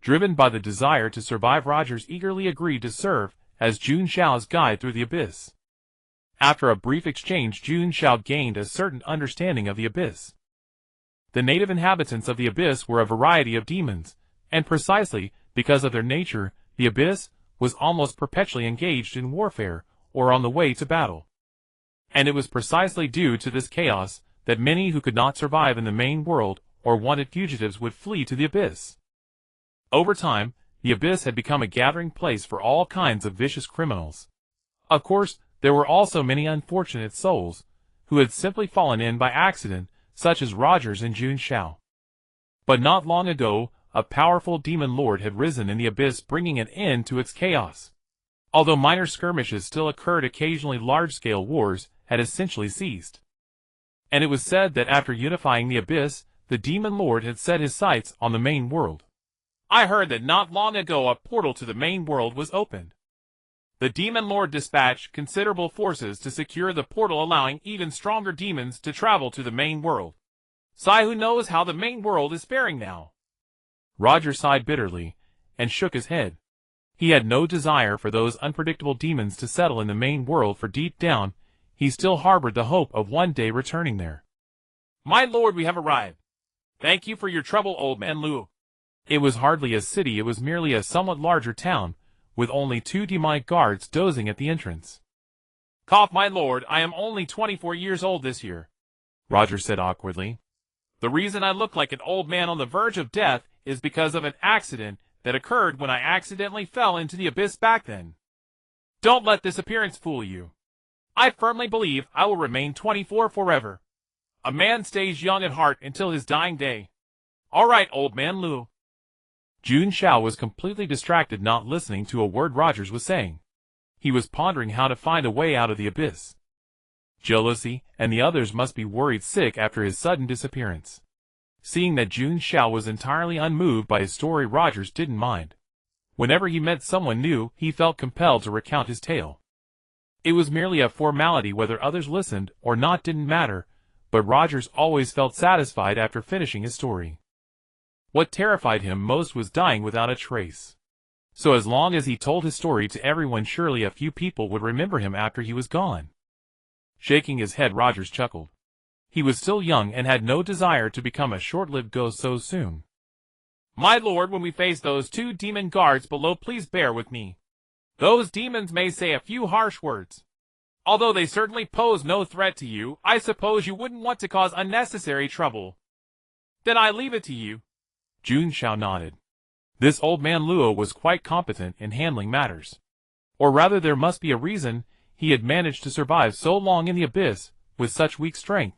Speaker 1: Driven by the desire to survive, Rogers eagerly agreed to serve as Jun Xiao's guide through the abyss. After a brief exchange, Jun Xiao gained a certain understanding of the abyss. The native inhabitants of the abyss were a variety of demons, and precisely because of their nature, the abyss was almost perpetually engaged in warfare or on the way to battle. And it was precisely due to this chaos that many who could not survive in the main world or wanted fugitives would flee to the abyss. Over time, the abyss had become a gathering place for all kinds of vicious criminals. Of course, there were also many unfortunate souls who had simply fallen in by accident, such as Rogers and Jun Xiao. But not long ago, a powerful demon lord had risen in the abyss, bringing an end to its chaos. Although minor skirmishes still occurred occasionally, large-scale wars had essentially ceased. And it was said that after unifying the abyss, the demon lord had set his sights on the main world.
Speaker 2: I heard that not long ago a portal to the main world was opened. The demon lord dispatched considerable forces to secure the portal, allowing even stronger demons to travel to the main world. Sai, who knows how the main world is faring now?
Speaker 1: Roger sighed bitterly and shook his head. He had no desire for those unpredictable demons to settle in the main world, for deep down, he still harbored the hope of one day returning there.
Speaker 2: My lord, we have arrived. Thank you for your trouble, old man Lu.
Speaker 1: It was hardly a city, it was merely a somewhat larger town, with only 2 demonic guards dozing at the entrance.
Speaker 2: Cough, my lord, I am only 24 years old this year,
Speaker 1: Roger said awkwardly.
Speaker 2: The reason I look like an old man on the verge of death is because of an accident that occurred when I accidentally fell into the abyss back then. Don't let this appearance fool you. I firmly believe I will remain 24 forever. A man stays young at heart until his dying day. All right, old man Lu.
Speaker 1: Jun Xiao was completely distracted, not listening to a word Rogers was saying. He was pondering how to find a way out of the abyss. Jealousy and the others must be worried sick after his sudden disappearance. Seeing that Jun Xiao was entirely unmoved by his story, Rogers didn't mind. Whenever he met someone new, he felt compelled to recount his tale. It was merely a formality, whether others listened or not didn't matter, but Rogers always felt satisfied after finishing his story. What terrified him most was dying without a trace. So as long as he told his story to everyone, surely a few people would remember him after he was gone. Shaking his head, Rogers chuckled. He was still young and had no desire to become a short-lived ghost so soon.
Speaker 2: My lord, when we face those 2 demon guards below, please bear with me. Those demons may say a few harsh words. Although they certainly pose no threat to you, I suppose you wouldn't want to cause unnecessary trouble. Then I leave it to you.
Speaker 1: Jun Xiao nodded. This old man Luo was quite competent in handling matters. Or rather, there must be a reason he had managed to survive so long in the abyss with such weak strength.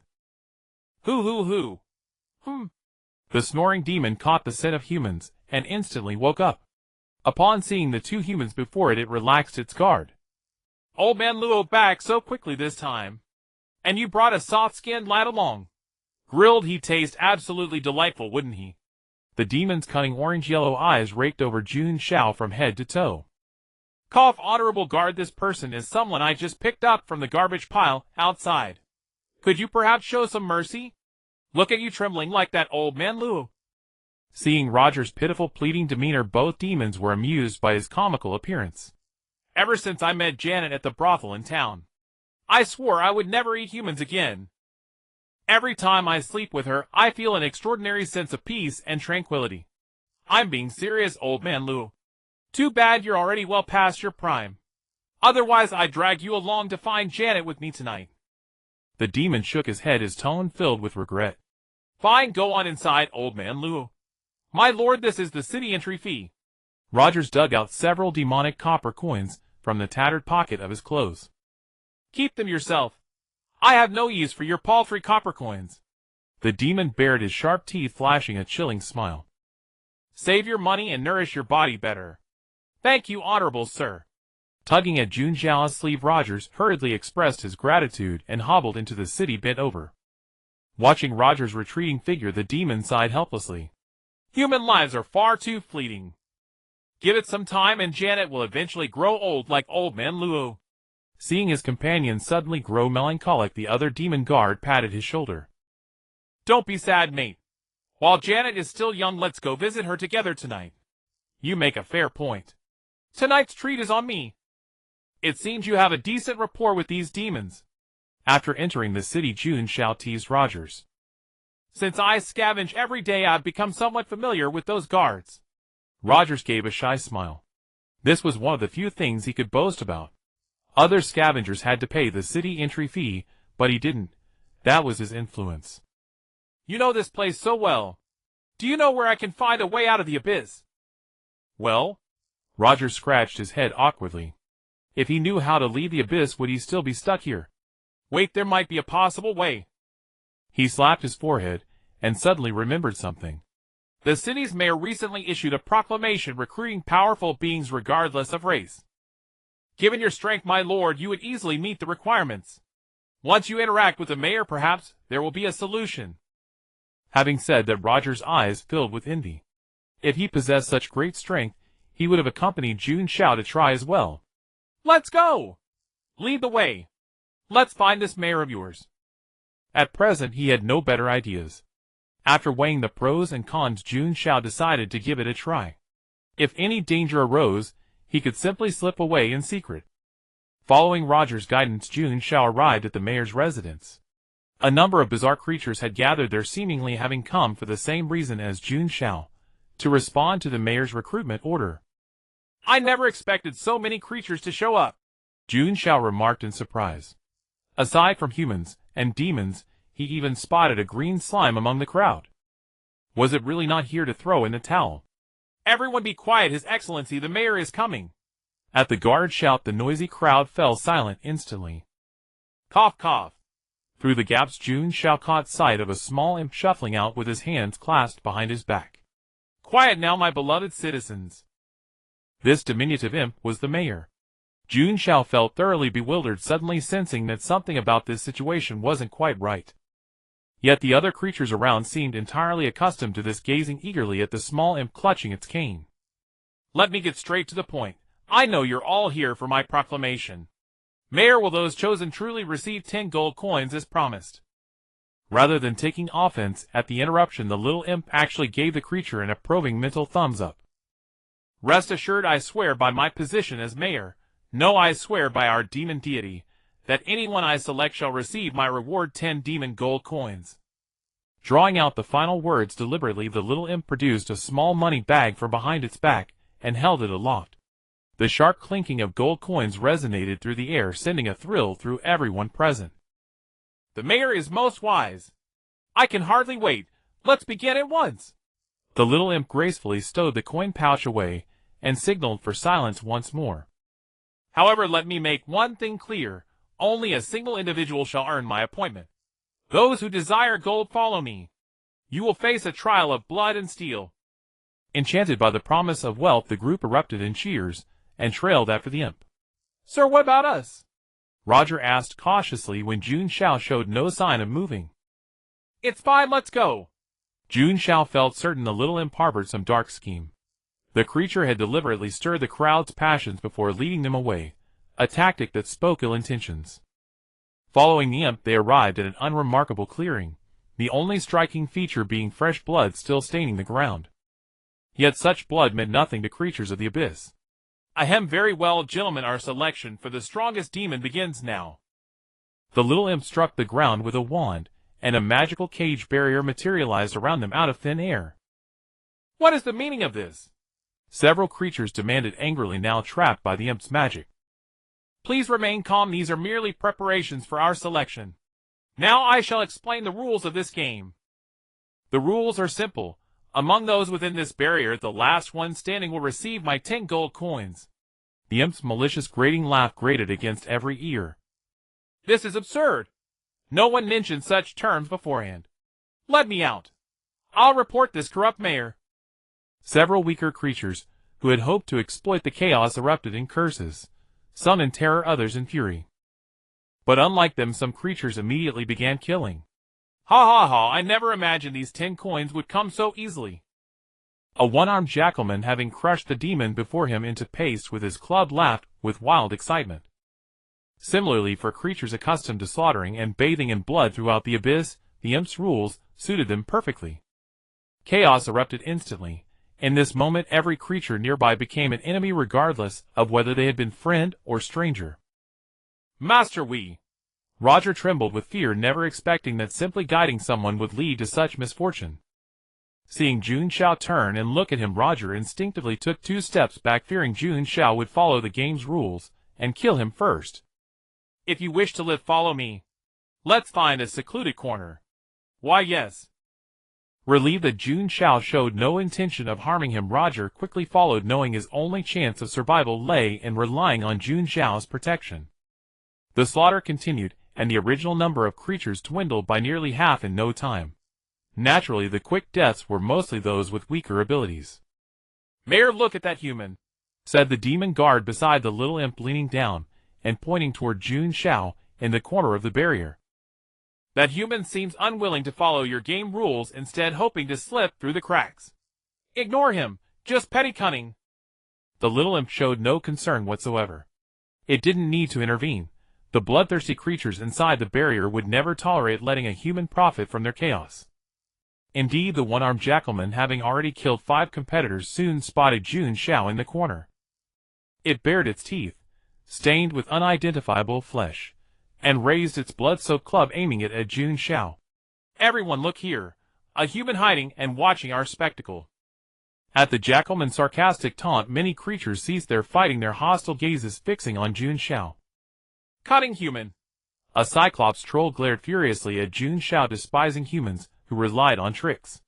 Speaker 2: Hoo.
Speaker 1: The snoring demon caught the scent of humans and instantly woke up. Upon seeing the 2 humans before it, it relaxed its guard.
Speaker 2: Old man Luo back so quickly this time. And you brought a soft-skinned lad along. Grilled, he'd taste absolutely delightful, wouldn't he?
Speaker 1: The demon's cunning orange-yellow eyes raked over Jun Xiao from head to toe.
Speaker 2: Cough, honorable guard, this person is someone I just picked up from the garbage pile outside. Could you perhaps show some mercy? Look at you trembling like that, old man Lu.
Speaker 1: Seeing Roger's pitiful, pleading demeanor, both demons were amused by his comical appearance.
Speaker 2: Ever since I met Janet at the brothel in town, I swore I would never eat humans again. Every time I sleep with her, I feel an extraordinary sense of peace and tranquility. I'm being serious, old man Lu. Too bad you're already well past your prime. Otherwise, I'd drag you along to find Janet with me tonight.
Speaker 1: The demon shook his head, his tone filled with regret.
Speaker 2: Fine, go on inside, old man Lu. My lord, this is the city entry fee.
Speaker 1: Rogers dug out several demonic copper coins from the tattered pocket of his clothes.
Speaker 2: Keep them yourself. I have no use for your paltry copper coins.
Speaker 1: The demon bared his sharp teeth, flashing a chilling smile.
Speaker 2: Save your money and nourish your body better. Thank you, honorable sir.
Speaker 1: Tugging at Jun Xiao's sleeve, Rogers hurriedly expressed his gratitude and hobbled into the city, bent over. Watching Rogers' retreating figure, the demon sighed helplessly.
Speaker 2: Human lives are far too fleeting. Give it some time and Janet will eventually grow old like old man Luo.
Speaker 1: Seeing his companion suddenly grow melancholic, the other demon guard patted his shoulder.
Speaker 2: Don't be sad, mate. While Janet is still young, let's go visit her together tonight.
Speaker 1: You make a fair point.
Speaker 2: Tonight's treat is on me. It seems you have a decent rapport with these demons.
Speaker 1: After entering the city, Jun Xiao teased Rogers.
Speaker 2: Since I scavenge every day, I've become somewhat familiar with those guards.
Speaker 1: Rogers gave a shy smile. This was one of the few things he could boast about. Other scavengers had to pay the city entry fee, but he didn't. That was his influence.
Speaker 2: You know this place so well. Do you know where I can find a way out of the abyss?
Speaker 1: Well? Rogers scratched his head awkwardly. If he knew how to leave the abyss, would he still be stuck here?
Speaker 2: Wait, there might be a possible way.
Speaker 1: He slapped his forehead, and suddenly remembered something.
Speaker 2: The city's mayor recently issued a proclamation recruiting powerful beings regardless of race. Given your strength, my lord, you would easily meet the requirements. Once you interact with the mayor, perhaps there will be a solution.
Speaker 1: Having said that, Rogers' eyes filled with envy. If he possessed such great strength, he would have accompanied Jun Xiao to try as well.
Speaker 2: Let's go! Lead the way. Let's find this mayor of yours.
Speaker 1: At present, he had no better ideas. After weighing the pros and cons, Jun Xiao decided to give it a try. If any danger arose, he could simply slip away in secret. Following Rogers' guidance, Jun Xiao arrived at the mayor's residence. A number of bizarre creatures had gathered there, seemingly having come for the same reason as Jun Xiao, to respond to the mayor's recruitment order.
Speaker 2: I never expected so many creatures to show up,
Speaker 1: Jun Xiao remarked in surprise. Aside from humans and demons, he even spotted a green slime among the crowd. Was it really not here to throw in the towel?
Speaker 2: Everyone be quiet, His Excellency, the mayor is coming.
Speaker 1: At the guard's shout, the noisy crowd fell silent instantly.
Speaker 2: Cough, cough.
Speaker 1: Through the gaps, Jun Xiao caught sight of a small imp shuffling out with his hands clasped behind his back.
Speaker 2: Quiet now, my beloved citizens.
Speaker 1: This diminutive imp was the mayor. Jun Xiao felt thoroughly bewildered, suddenly sensing that something about this situation wasn't quite right. Yet the other creatures around seemed entirely accustomed to this, gazing eagerly at the small imp clutching its cane.
Speaker 2: Let me get straight to the point. I know you're all here for my proclamation. Mayor, will those chosen truly receive 10 gold coins as promised?
Speaker 1: Rather than taking offense at the interruption, the little imp actually gave the creature an approving mental thumbs up.
Speaker 2: Rest assured, I swear by my position as mayor, no, I swear by our demon deity, that anyone I select shall receive my reward 10 demon gold coins.
Speaker 1: Drawing out the final words deliberately, the little imp produced a small money bag from behind its back and held it aloft. The sharp clinking of gold coins resonated through the air, sending a thrill through everyone present.
Speaker 2: The mayor is most wise. I can hardly wait. Let's begin at once.
Speaker 1: The little imp gracefully stowed the coin pouch away and signaled for silence once more.
Speaker 2: However, let me make one thing clear. Only a single individual shall earn my appointment. Those who desire gold, follow me. You will face a trial of blood and steel.
Speaker 1: Enchanted by the promise of wealth, the group erupted in cheers and trailed after the imp.
Speaker 2: Sir, what about us?
Speaker 1: Roger asked cautiously when Jun Xiao showed no sign of moving.
Speaker 2: It's fine, let's go.
Speaker 1: Jun Xiao felt certain the little imp harbored some dark scheme. The creature had deliberately stirred the crowd's passions before leading them away, a tactic that spoke ill intentions. Following the imp, they arrived at an unremarkable clearing, the only striking feature being fresh blood still staining the ground. Yet such blood meant nothing to creatures of the abyss.
Speaker 2: Ahem, very well, gentlemen, our selection for the strongest demon begins now.
Speaker 1: The little imp struck the ground with a wand, and a magical cage barrier materialized around them out of thin air.
Speaker 2: What is the meaning of this?
Speaker 1: Several creatures demanded angrily, now trapped by the imp's magic.
Speaker 2: Please remain calm, these are merely preparations for our selection. Now I shall explain the rules of this game. The rules are simple. Among those within this barrier, the last one standing will receive my 10 gold coins.
Speaker 1: The imp's malicious grating laugh grated against every ear.
Speaker 2: This is absurd. No one mentioned such terms beforehand. Let me out. I'll report this corrupt mayor.
Speaker 1: Several weaker creatures, who had hoped to exploit the chaos, erupted in curses, some in terror, others in fury. But unlike them, some creatures immediately began killing.
Speaker 2: Ha ha ha, I never imagined these 10 coins would come so easily.
Speaker 1: A one-armed jackalman, having crushed the demon before him into paste with his club, laughed with wild excitement. Similarly, for creatures accustomed to slaughtering and bathing in blood throughout the abyss, the imp's rules suited them perfectly. Chaos erupted instantly. In this moment, every creature nearby became an enemy regardless of whether they had been friend or stranger.
Speaker 2: Master Wee!
Speaker 1: Roger trembled with fear, never expecting that simply guiding someone would lead to such misfortune. Seeing Jun Xiao turn and look at him, Roger instinctively took 2 steps back, fearing Jun Xiao would follow the game's rules and kill him first.
Speaker 2: If you wish to live, follow me. Let's find a secluded corner. Why, yes.
Speaker 1: Relieved that Jun Xiao showed no intention of harming him, Roger quickly followed, knowing his only chance of survival lay in relying on Jun Xiao's protection. The slaughter continued, and the original number of creatures dwindled by nearly half in no time. Naturally, the quick deaths were mostly those with weaker abilities.
Speaker 2: Mayor, look at that human,
Speaker 1: said the demon guard beside the little imp, leaning down and pointing toward Jun Xiao in the corner of the barrier.
Speaker 2: That human seems unwilling to follow your game rules, instead hoping to slip through the cracks. Ignore him, just petty cunning.
Speaker 1: The little imp showed no concern whatsoever. It didn't need to intervene. The bloodthirsty creatures inside the barrier would never tolerate letting a human profit from their chaos. Indeed, the one-armed jackalman, having already killed 5 competitors, soon spotted Jun Xiao in the corner. It bared its teeth, stained with unidentifiable flesh, and raised its blood-soaked club, aiming it at Jun Xiao.
Speaker 2: Everyone look here, a human hiding and watching our spectacle.
Speaker 1: At the jackalman's sarcastic taunt, many creatures ceased their fighting, their hostile gazes fixing on Jun Xiao.
Speaker 2: Cutting human!
Speaker 1: A Cyclops troll glared furiously at Jun Xiao, despising humans who relied on tricks,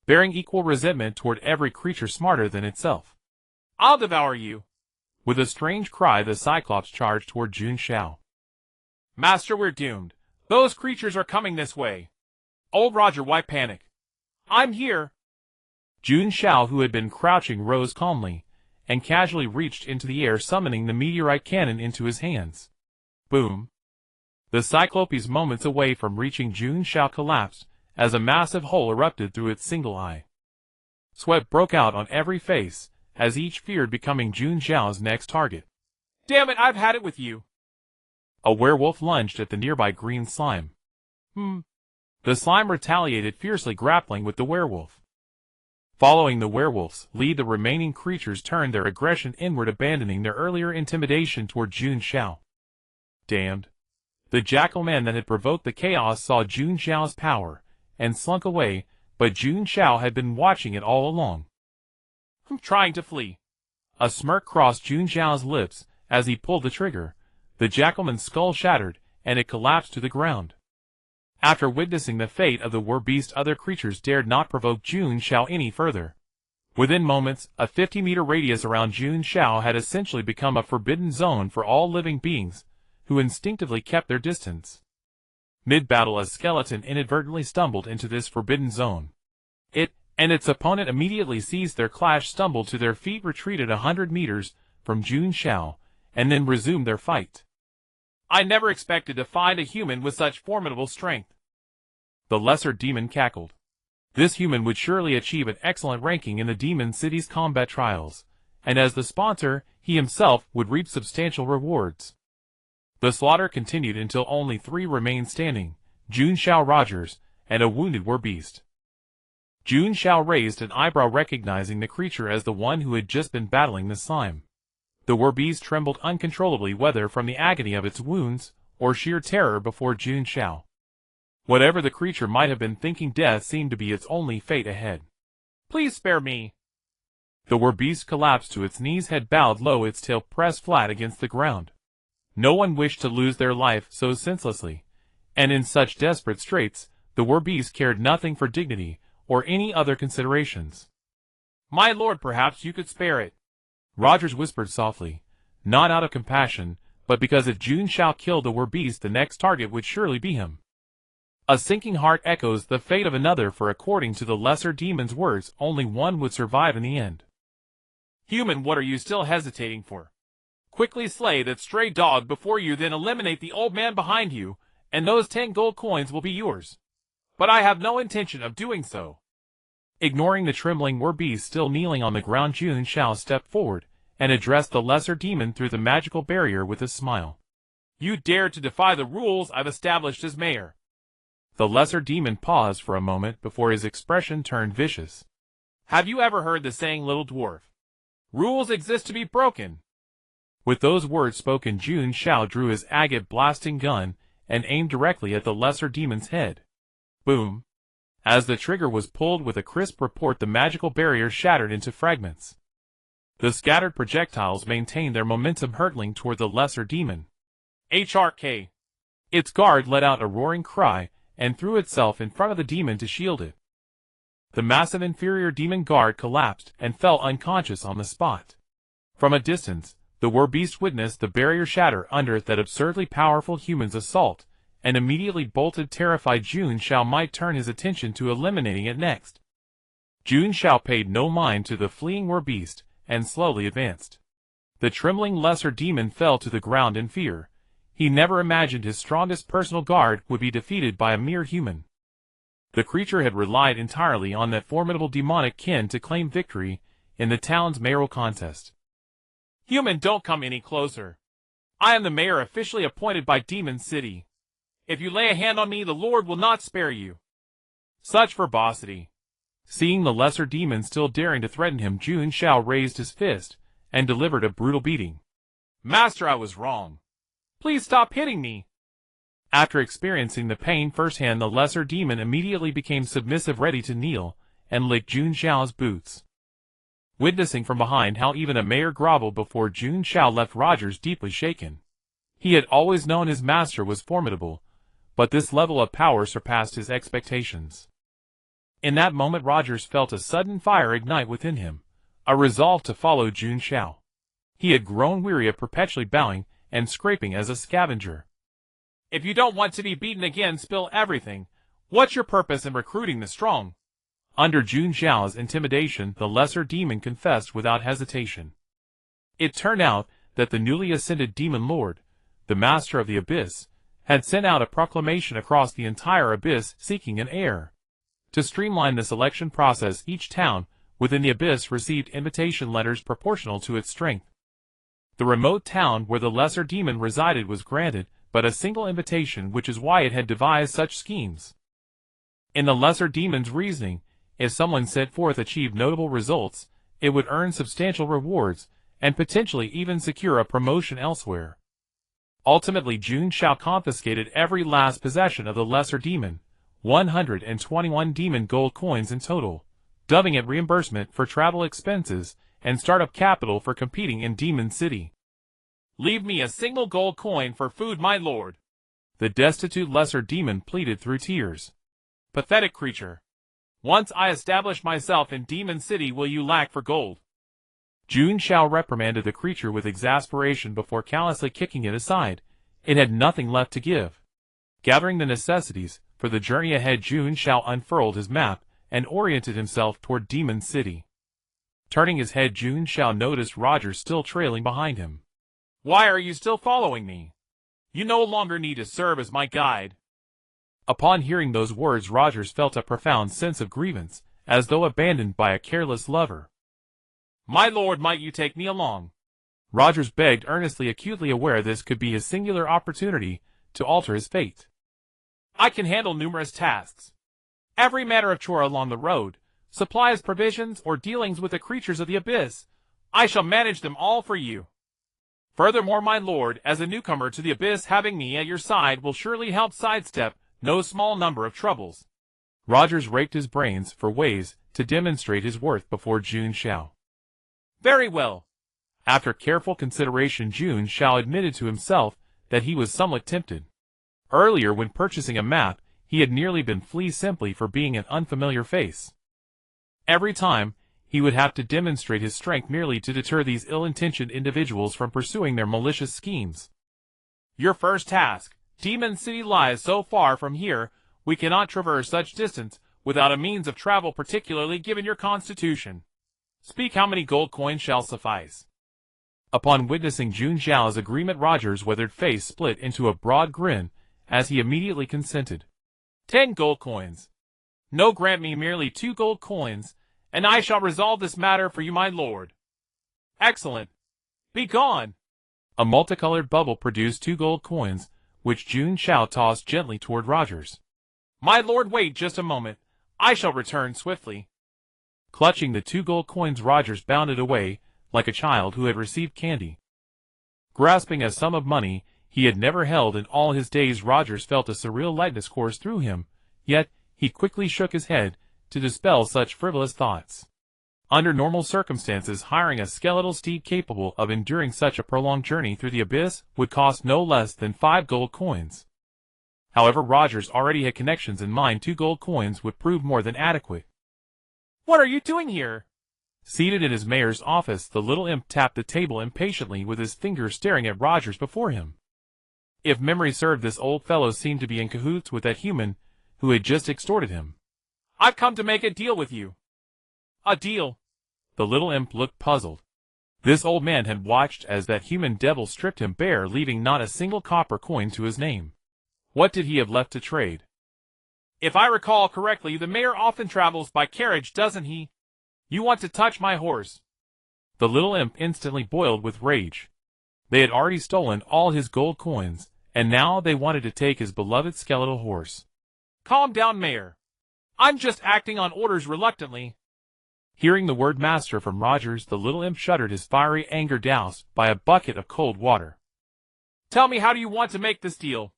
Speaker 1: bearing equal resentment toward every creature smarter than itself.
Speaker 2: I'll devour you!
Speaker 1: With a strange cry, the Cyclops charged toward Jun Xiao.
Speaker 2: Master, we're doomed. Those creatures are coming this way. Old Roger, why panic? I'm here.
Speaker 1: Jun Xiao, who had been crouching, rose calmly and casually reached into the air, summoning the meteorite cannon into his hands. Boom! The Cyclopes, moments away from reaching Jun Xiao, collapsed as a massive hole erupted through its single eye. Sweat broke out on every face, as each feared becoming Jun Xiao's next target.
Speaker 2: Damn it, I've had it with you.
Speaker 1: A werewolf lunged at the nearby green slime. The slime retaliated fiercely, grappling with the werewolf. Following the werewolf's lead, the remaining creatures turned their aggression inward, abandoning their earlier intimidation toward Jun Xiao. Damned! The jackalman that had provoked the chaos saw Jun Xiao's power and slunk away, but Jun Xiao had been watching it all along.
Speaker 2: I'm trying to flee.
Speaker 1: A smirk crossed Jun Xiao's lips as he pulled the trigger. The jackalman's skull shattered, and it collapsed to the ground. After witnessing the fate of the war-beast, other creatures dared not provoke Jun Xiao any further. Within moments, a 50-meter radius around Jun Xiao had essentially become a forbidden zone for all living beings, who instinctively kept their distance. Mid-battle, a skeleton inadvertently stumbled into this forbidden zone. It and its opponent immediately ceased their clash, stumbled to their feet, retreated 100 meters from Jun Xiao, and then resumed their fight.
Speaker 2: I never expected to find a human with such formidable strength.
Speaker 1: The lesser demon cackled. This human would surely achieve an excellent ranking in the Demon City's combat trials, and as the sponsor, he himself would reap substantial rewards. The slaughter continued until only 3 remained standing, Jun Xiao, Rogers, and a wounded war-beast. Jun Xiao raised an eyebrow, recognizing the creature as the one who had just been battling the slime. The war-beast trembled uncontrollably, whether from the agony of its wounds or sheer terror before Jun Xiao. Whatever the creature might have been thinking, death seemed to be its only fate ahead.
Speaker 2: Please spare me.
Speaker 1: The war-beast collapsed to its knees, head bowed low, its tail pressed flat against the ground. No one wished to lose their life so senselessly, and in such desperate straits, the war-beast cared nothing for dignity or any other considerations.
Speaker 2: My lord, perhaps you could spare it.
Speaker 1: Rogers whispered softly, not out of compassion, but because if Jun Xiao killed the war-beast, the next target would surely be him. A sinking heart echoes the fate of another, for according to the lesser demon's words, only one would survive in the end.
Speaker 2: Human, what are you still hesitating for? Quickly slay that stray dog before you, then eliminate the old man behind you, and those 10 gold coins will be yours. But I have no intention of doing so.
Speaker 1: Ignoring the trembling war-beast still kneeling on the ground, Jun Xiao stepped forward and addressed the lesser demon through the magical barrier with a smile.
Speaker 2: You dare to defy the rules I've established as mayor.
Speaker 1: The lesser demon paused for a moment before his expression turned vicious.
Speaker 2: Have you ever heard the saying, little dwarf? Rules exist to be broken.
Speaker 1: With those words spoken, Jun Xiao drew his agate blasting gun and aimed directly at the lesser demon's head. Boom! As the trigger was pulled with a crisp report, the magical barrier shattered into fragments. The scattered projectiles maintained their momentum, hurtling toward the lesser demon.
Speaker 2: HRK!
Speaker 1: Its guard let out a roaring cry and threw itself in front of the demon to shield it. The massive inferior demon guard collapsed and fell unconscious on the spot. From a distance, the war-beast witnessed the barrier shatter under that absurdly powerful human's assault, and immediately bolted, terrified Jun Xiao might turn his attention to eliminating it next. Jun Xiao paid no mind to the fleeing war-beast and slowly advanced. The trembling lesser demon fell to the ground in fear. He never imagined his strongest personal guard would be defeated by a mere human. The creature had relied entirely on that formidable demonic kin to claim victory in the town's mayoral contest.
Speaker 2: Human, don't come any closer. I am the mayor officially appointed by Demon City. If you lay a hand on me, the Lord will not spare you.
Speaker 1: Such verbosity. Seeing the lesser demon still daring to threaten him, Jun Xiao raised his fist and delivered a brutal beating.
Speaker 2: Master, I was wrong. Please stop hitting me.
Speaker 1: After experiencing the pain firsthand, the lesser demon immediately became submissive, ready to kneel and lick Jun Xiao's boots. Witnessing from behind how even a mayor groveled before Jun Xiao, left Rogers deeply shaken. He had always known his master was formidable, but this level of power surpassed his expectations. In that moment, Rogers felt a sudden fire ignite within him, a resolve to follow Jun Xiao. He had grown weary of perpetually bowing and scraping as a scavenger.
Speaker 2: If you don't want to be beaten again, spill everything. What's your purpose in recruiting the strong?
Speaker 1: Under Jun Xiao's intimidation, the lesser demon confessed without hesitation. It turned out that the newly ascended demon lord, the master of the abyss, had sent out a proclamation across the entire abyss seeking an heir. To streamline the selection process, each town within the abyss received invitation letters proportional to its strength. The remote town where the lesser demon resided was granted but a single invitation, which is why it had devised such schemes. In the lesser demon's reasoning, if someone set forth achieved notable results, it would earn substantial rewards and potentially even secure a promotion elsewhere. Ultimately, Jun Xiao confiscated every last possession of the lesser demon, 121 demon gold coins in total, dubbing it reimbursement for travel expenses and startup capital for competing in Demon City.
Speaker 2: Leave me a single gold coin for food, my lord.
Speaker 1: The destitute lesser demon pleaded through tears.
Speaker 2: Pathetic creature. Once I establish myself in Demon City, will you lack for gold?
Speaker 1: Jun Xiao reprimanded the creature with exasperation before callously kicking it aside. It had nothing left to give. Gathering the necessities for the journey ahead, Jun Xiao unfurled his map and oriented himself toward Demon City. Turning his head, Jun Xiao noticed Rogers still trailing behind him.
Speaker 2: Why are you still following me? You no longer need to serve as my guide.
Speaker 1: Upon hearing those words, Rogers felt a profound sense of grievance, as though abandoned by a careless lover.
Speaker 2: My lord, might you take me along?
Speaker 1: Rogers begged earnestly, acutely aware this could be his singular opportunity to alter his fate.
Speaker 2: I can handle numerous tasks. Every matter of chore along the road, supplies, provisions, or dealings with the creatures of the abyss, I shall manage them all for you. Furthermore, my lord, as a newcomer to the abyss, having me at your side will surely help sidestep no small number of troubles.
Speaker 1: Rogers raked his brains for ways to demonstrate his worth before Jun Xiao.
Speaker 2: Very well.
Speaker 1: After careful consideration, Jun Xiao admitted to himself that he was somewhat tempted. Earlier, when purchasing a map, he had nearly been fleeced simply for being an unfamiliar face. Every time, he would have to demonstrate his strength merely to deter these ill-intentioned individuals from pursuing their malicious schemes.
Speaker 2: Your first task. Demon City lies so far from here, we cannot traverse such distance without a means of travel, particularly given your constitution. Speak, how many gold coins shall suffice?
Speaker 1: Upon witnessing Jun Xiao's agreement, Roger's weathered face split into a broad grin as he immediately consented.
Speaker 2: 10 gold coins. No, grant me merely 2 gold coins, and I shall resolve this matter for you, my lord. Excellent. Be gone.
Speaker 1: A multicolored bubble produced 2 gold coins, which Jun Xiao tossed gently toward Rogers.
Speaker 2: My lord, wait just a moment. I shall return swiftly.
Speaker 1: Clutching the 2 gold coins, Rogers bounded away, like a child who had received candy. Grasping a sum of money he had never held in all his days, Rogers felt a surreal lightness course through him, yet he quickly shook his head to dispel such frivolous thoughts. Under normal circumstances, hiring a skeletal steed capable of enduring such a prolonged journey through the abyss would cost no less than 5 gold coins. However, Rogers already had connections in mind. 2 gold coins would prove more than adequate.
Speaker 2: What are you doing here?
Speaker 1: Seated in his mayor's office, the little imp tapped the table impatiently with his fingers, staring at Rogers before him. If memory served, this old fellow seemed to be in cahoots with that human who had just extorted him.
Speaker 2: I've come to make a deal with you. A deal?
Speaker 1: The little imp looked puzzled. This old man had watched as that human devil stripped him bare, leaving not a single copper coin to his name. What did he have left to trade?
Speaker 2: If I recall correctly, the mayor often travels by carriage, doesn't he? You want to touch my horse?
Speaker 1: The little imp instantly boiled with rage. They had already stolen all his gold coins, and now they wanted to take his beloved skeletal horse.
Speaker 2: Calm down, Mayor. I'm just acting on orders reluctantly.
Speaker 1: Hearing the word master from Rogers, the little imp shuddered, his fiery anger doused by a bucket of cold water.
Speaker 2: Tell me, how do you want to make this deal?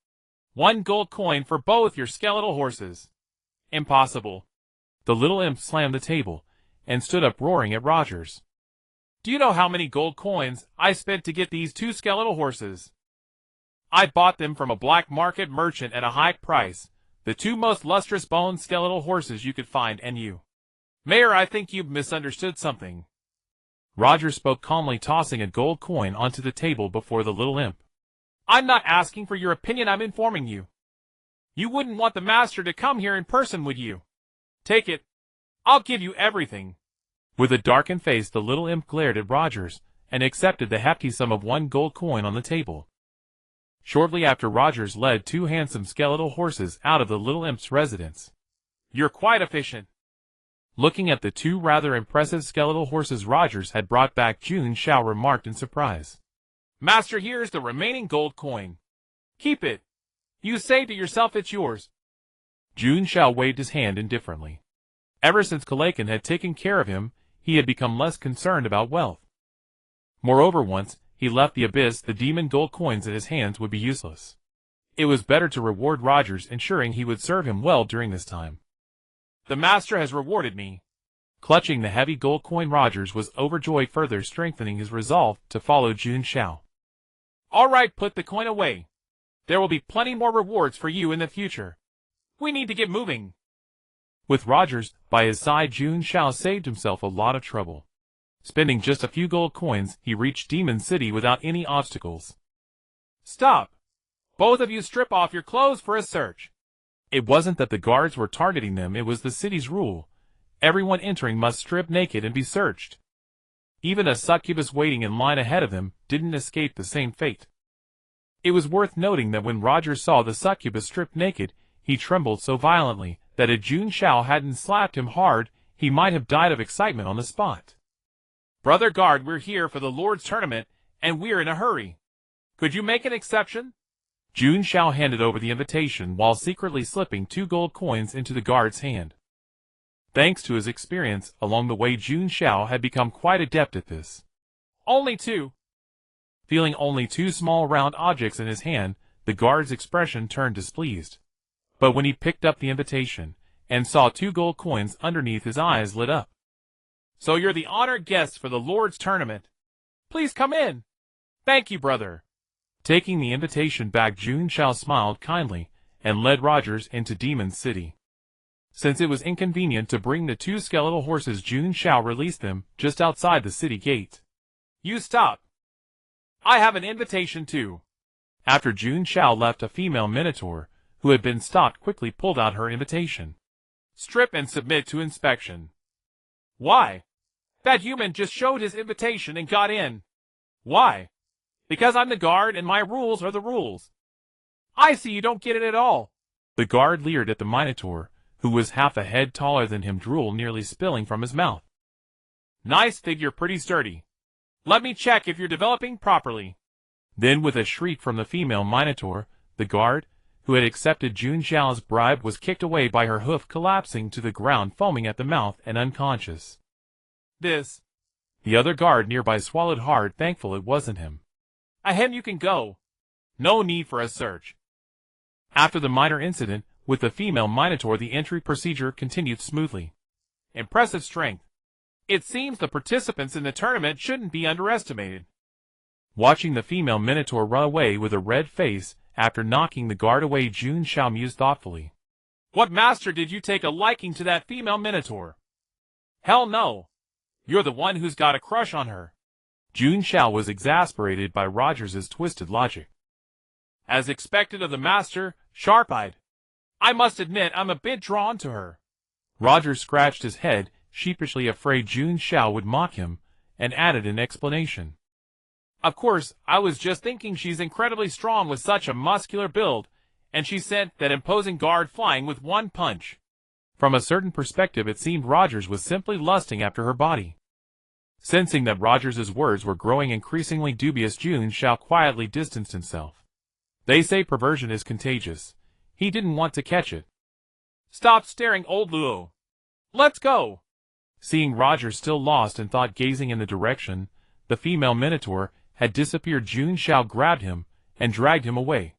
Speaker 2: 1 gold coin for both your skeletal horses. Impossible.
Speaker 1: The little imp slammed the table and stood up, roaring at Rogers.
Speaker 2: Do you know how many gold coins I spent to get these 2 skeletal horses? I bought them from a black market merchant at a high price, the 2 most lustrous bone skeletal horses you could find, and you. Mayor, I think you've misunderstood something.
Speaker 1: Rogers spoke calmly, tossing a gold coin onto the table before the little imp.
Speaker 2: I'm not asking for your opinion, I'm informing you. You wouldn't want the master to come here in person, would you? Take it. I'll give you everything.
Speaker 1: With a darkened face, the little imp glared at Rogers and accepted the hefty sum of 1 gold coin on the table. Shortly after, Rogers led 2 handsome skeletal horses out of the little imp's residence.
Speaker 2: You're quite efficient.
Speaker 1: Looking at the 2 rather impressive skeletal horses Rogers had brought back, Jun Xiao remarked in surprise.
Speaker 2: Master, here's the remaining gold coin. Keep it. You say to yourself it's yours.
Speaker 1: Jun Xiao waved his hand indifferently. Ever since Kalakan had taken care of him, he had become less concerned about wealth. Moreover, once he left the abyss, the demon gold coins in his hands would be useless. It was better to reward Rogers, ensuring he would serve him well during this time.
Speaker 2: The master has rewarded me.
Speaker 1: Clutching the heavy gold coin, Rogers was overjoyed, further strengthening his resolve to follow Jun Xiao.
Speaker 2: All right, put the coin away. There will be plenty more rewards for you in the future. We need to get moving.
Speaker 1: With Rogers by his side, Jun Xiao saved himself a lot of trouble. Spending just a few gold coins, he reached Demon City without any obstacles.
Speaker 2: Stop. Both of you strip off your clothes for a search.
Speaker 1: It wasn't that the guards were targeting them, it was the city's rule. Everyone entering must strip naked and be searched. Even a succubus waiting in line ahead of them didn't escape the same fate. It was worth noting that when Rogers saw the succubus stripped naked, he trembled so violently that if Jun Xiao hadn't slapped him hard, he might have died of excitement on the spot.
Speaker 2: Brother guard, we're here for the Lord's tournament, and we're in a hurry. Could you make an exception?
Speaker 1: Jun Xiao handed over the invitation while secretly slipping 2 gold coins into the guard's hand. Thanks to his experience along the way, Jun Xiao had become quite adept at this.
Speaker 2: Only 2.
Speaker 1: Feeling only 2 small round objects in his hand, the guard's expression turned displeased. But when he picked up the invitation and saw 2 gold coins underneath, his eyes lit up.
Speaker 2: So you're the honored guest for the Lord's tournament. Please come in. Thank you, brother.
Speaker 1: Taking the invitation back, Jun Xiao smiled kindly and led Rogers into Demon City. Since it was inconvenient to bring the 2 skeletal horses, Jun Xiao released them just outside the city gate.
Speaker 2: You stop. I have an invitation too.
Speaker 1: After Jun Xiao left, a female minotaur, who had been stopped, quickly pulled out her invitation.
Speaker 2: Strip and submit to inspection. Why? That human just showed his invitation and got in. Why? Because I'm the guard and my rules are the rules. I see you don't get it at all.
Speaker 1: The guard leered at the minotaur, who was half a head taller than him, drool nearly spilling from his mouth.
Speaker 2: Nice figure, pretty sturdy. Let me check if you're developing properly.
Speaker 1: Then, with a shriek from the female minotaur, the guard, who had accepted Jun Xiao's bribe, was kicked away by her hoof, collapsing to the ground, foaming at the mouth and unconscious.
Speaker 2: This.
Speaker 1: The other guard nearby swallowed hard, thankful it wasn't him.
Speaker 2: Ahem, you can go. No need for a search.
Speaker 1: After the minor incident with the female minotaur, the entry procedure continued smoothly.
Speaker 2: Impressive strength. It seems the participants in the tournament shouldn't be underestimated.
Speaker 1: Watching the female minotaur run away with a red face after knocking the guard away, Jun Xiao mused thoughtfully.
Speaker 2: What master did you take a liking to that female minotaur? Hell no. You're the one who's got a crush on her.
Speaker 1: Jun Xiao was exasperated by Rogers's twisted logic.
Speaker 2: As expected of the master, sharp-eyed. I must admit I'm a bit drawn to her.
Speaker 1: Rogers scratched his head, sheepishly afraid Jun Xiao would mock him, and added an explanation.
Speaker 2: Of course, I was just thinking she's incredibly strong with such a muscular build, and she sent that imposing guard flying with one punch.
Speaker 1: From a certain perspective, it seemed Rogers was simply lusting after her body. Sensing that Rogers's words were growing increasingly dubious, Jun Xiao quietly distanced himself. They say perversion is contagious. He didn't want to catch it.
Speaker 2: Stop staring, old Luo. Let's go.
Speaker 1: Seeing Rogers still lost in thought, gazing in the direction the female minotaur had disappeared, Jun Xiao grabbed him and dragged him away.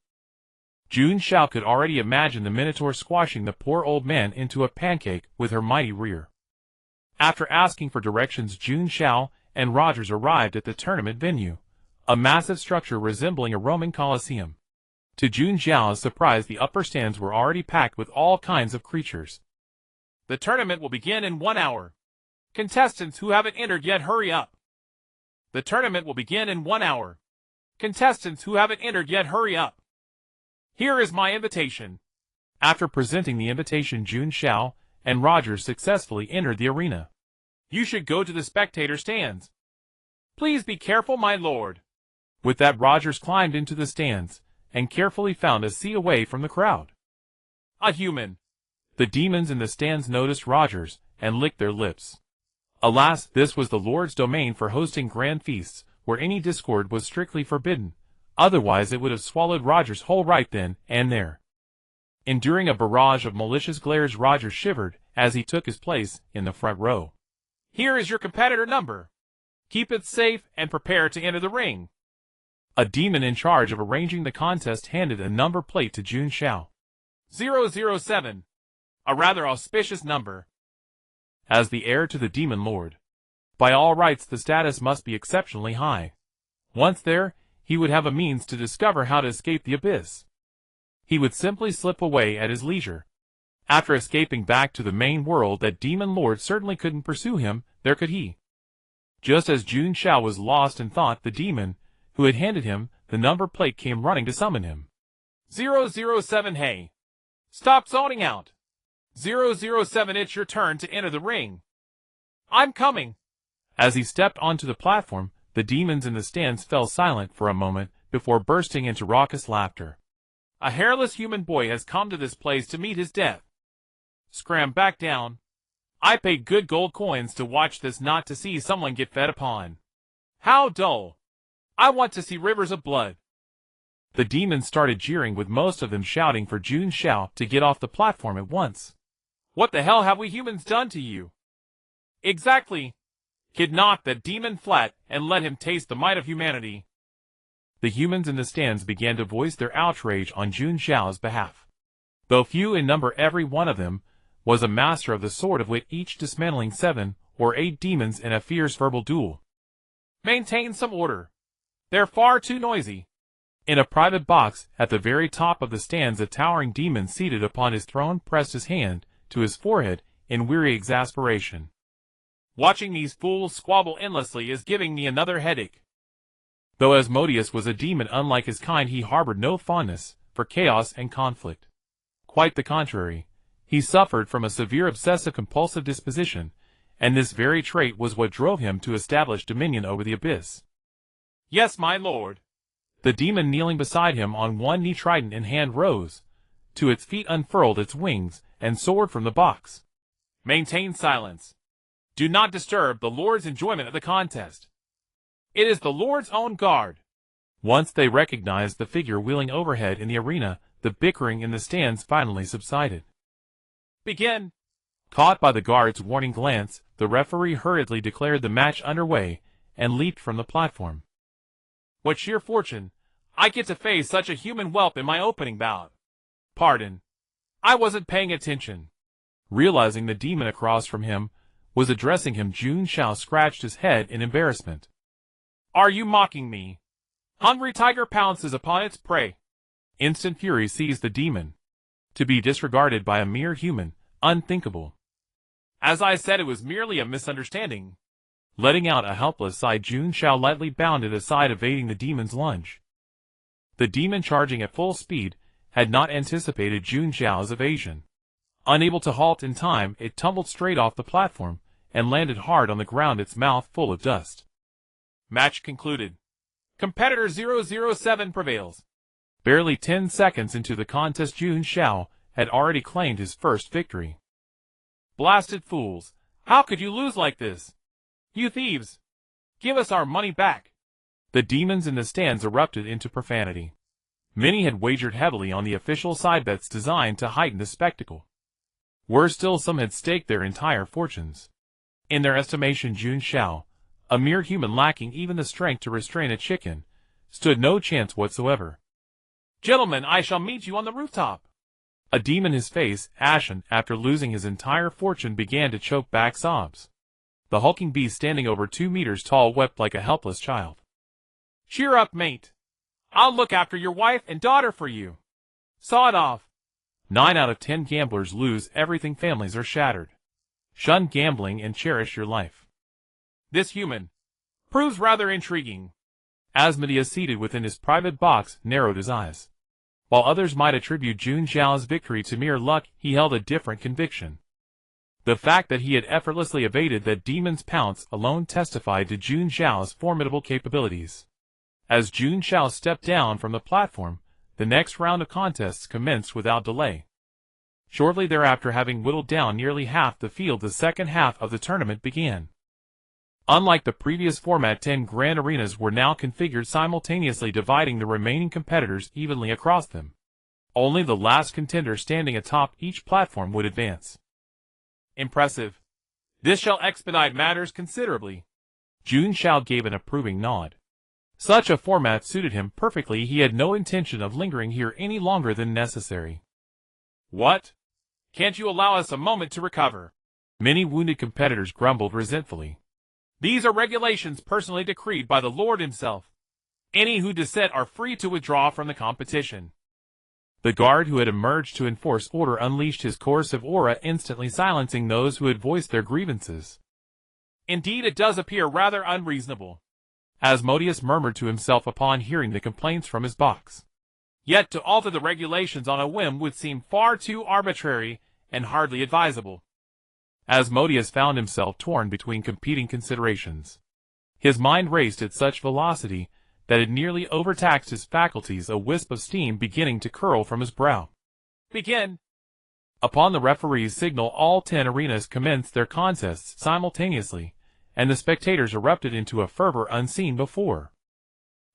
Speaker 1: Jun Xiao could already imagine the minotaur squashing the poor old man into a pancake with her mighty rear. After asking for directions, Jun Xiao and Rogers arrived at the tournament venue, a massive structure resembling a Roman Colosseum. To Jun Xiao's surprise, the upper stands were already packed with all kinds of creatures.
Speaker 2: The tournament will begin in 1 hour. Contestants who haven't entered yet, hurry up. The tournament will begin in 1 hour. Contestants who haven't entered yet, hurry up. Here is my invitation.
Speaker 1: After presenting the invitation, Jun Xiao and Rogers successfully entered the arena.
Speaker 2: You should go to the spectator stands. Please be careful, my lord.
Speaker 1: With that, Rogers climbed into the stands and carefully found a seat away from the crowd.
Speaker 2: A human.
Speaker 1: The demons in the stands noticed Rogers and licked their lips. Alas, this was the Lord's domain for hosting grand feasts, where any discord was strictly forbidden. Otherwise it would have swallowed Rogers whole right then and there. Enduring a barrage of malicious glares, Rogers shivered as he took his place in the front row.
Speaker 2: Here is your competitor number. Keep it safe and prepare to enter the ring.
Speaker 1: A demon in charge of arranging the contest handed a number plate to Jun Xiao.
Speaker 2: 007. A rather auspicious number.
Speaker 1: As the heir to the demon lord, by all rights the status must be exceptionally high. Once there, he would have a means to discover how to escape the abyss. He would simply slip away at his leisure. After escaping back to the main world, that demon lord certainly couldn't pursue him, there could he. Just as Jun Xiao was lost in thought, the demon who had handed him the number plate came running to summon him.
Speaker 2: 007, hey. Stop zoning out. 007, it's your turn to enter the ring. I'm coming.
Speaker 1: As he stepped onto the platform, the demons in the stands fell silent for a moment before bursting into raucous laughter.
Speaker 2: A hairless human boy has come to this place to meet his death. Scram back down. I paid good gold coins to watch this, not to see someone get fed upon. How dull. I want to see rivers of blood.
Speaker 1: The demons started jeering, with most of them shouting for Jun Xiao to get off the platform at once.
Speaker 2: What the hell have we humans done to you? Exactly. Kidnap that demon flat and let him taste the might of humanity.
Speaker 1: The humans in the stands began to voice their outrage on Jun Xiao's behalf. Though few in number, every one of them was a master of the sword of wit, each dismantling 7 or 8 demons in a fierce verbal duel.
Speaker 2: Maintain some order. They're far too noisy.
Speaker 1: In a private box at the very top of the stands, a towering demon seated upon his throne pressed his hand to his forehead in weary exasperation.
Speaker 2: Watching these fools squabble endlessly is giving me another headache.
Speaker 1: Though Asmodeus was a demon unlike his kind, he harbored no fondness for chaos and conflict. Quite the contrary, he suffered from a severe obsessive-compulsive disposition, and this very trait was what drove him to establish dominion over the abyss.
Speaker 2: Yes, my lord.
Speaker 1: The demon kneeling beside him on one knee, trident in hand, rose. To its feet unfurled its wings, and soared from the box.
Speaker 2: Maintain silence. Do not disturb the Lord's enjoyment of the contest. It is the Lord's own guard.
Speaker 1: Once they recognized the figure wheeling overhead in the arena, the bickering in the stands finally subsided.
Speaker 2: Begin.
Speaker 1: Caught by the guard's warning glance, the referee hurriedly declared the match underway, and leaped from the platform.
Speaker 2: What sheer fortune! I get to face such a human whelp in my opening bout. Pardon. I wasn't paying attention.
Speaker 1: Realizing the demon across from him was addressing him, Jun Xiao scratched his head in embarrassment.
Speaker 2: Are you mocking me? Hungry tiger pounces upon its prey.
Speaker 1: Instant fury seized the demon. To be disregarded by a mere human, unthinkable.
Speaker 2: As I said, it was merely a misunderstanding.
Speaker 1: Letting out a helpless sigh, Jun Xiao lightly bounded aside, evading the demon's lunge. The demon, charging at full speed, had not anticipated Jun Xiao's evasion. Unable to halt in time, it tumbled straight off the platform, and landed hard on the ground, its mouth full of dust.
Speaker 2: Match concluded. Competitor 007 prevails.
Speaker 1: Barely 10 seconds into the contest, Jun Xiao had already claimed his first victory.
Speaker 2: Blasted fools! How could you lose like this? You thieves! Give us our money back!
Speaker 1: The demons in the stands erupted into profanity. Many had wagered heavily on the official side bets designed to heighten the spectacle. Worse still, some had staked their entire fortunes. In their estimation, Jun Xiao, a mere human lacking even the strength to restrain a chicken, stood no chance whatsoever.
Speaker 2: Gentlemen, I shall meet you on the rooftop.
Speaker 1: A demon, his face ashen after losing his entire fortune, began to choke back sobs. The hulking beast, standing over 2 meters tall, wept like a helpless child.
Speaker 2: Cheer up, mate. I'll look after your wife and daughter for you. Saw it off.
Speaker 1: 9 out of 10 gamblers lose everything. Families are shattered. Shun gambling and cherish your life.
Speaker 2: This human proves rather intriguing.
Speaker 1: Asmodeus, seated within his private box, narrowed his eyes. While others might attribute Jun Xiao's victory to mere luck, he held a different conviction. The fact that he had effortlessly evaded that demon's pounce alone testified to Jun Xiao's formidable capabilities. As Jun Xiao stepped down from the platform, the next round of contests commenced without delay. Shortly thereafter, having whittled down nearly half the field, the second half of the tournament began. Unlike the previous format, 10 grand arenas were now configured simultaneously, dividing the remaining competitors evenly across them. Only the last contender standing atop each platform would advance.
Speaker 2: Impressive. This shall expedite matters considerably.
Speaker 1: Jun Xiao gave an approving nod. Such a format suited him perfectly. He had no intention of lingering here any longer than necessary.
Speaker 2: What? Can't you allow us a moment to recover?
Speaker 1: Many wounded competitors grumbled resentfully.
Speaker 2: These are regulations personally decreed by the Lord himself. Any who dissent are free to withdraw from the competition.
Speaker 1: The guard who had emerged to enforce order unleashed his coercive aura, instantly silencing those who had voiced their grievances.
Speaker 2: Indeed, it does appear rather unreasonable.
Speaker 1: Asmodeus murmured to himself upon hearing the complaints from his box.
Speaker 2: Yet to alter the regulations on a whim would seem far too arbitrary and hardly advisable.
Speaker 1: Asmodeus found himself torn between competing considerations. His mind raced at such velocity that it nearly overtaxed his faculties, a wisp of steam beginning to curl from his brow.
Speaker 2: Begin!
Speaker 1: Upon the referee's signal, all 10 arenas commenced their contests simultaneously, and the spectators erupted into a fervor unseen before.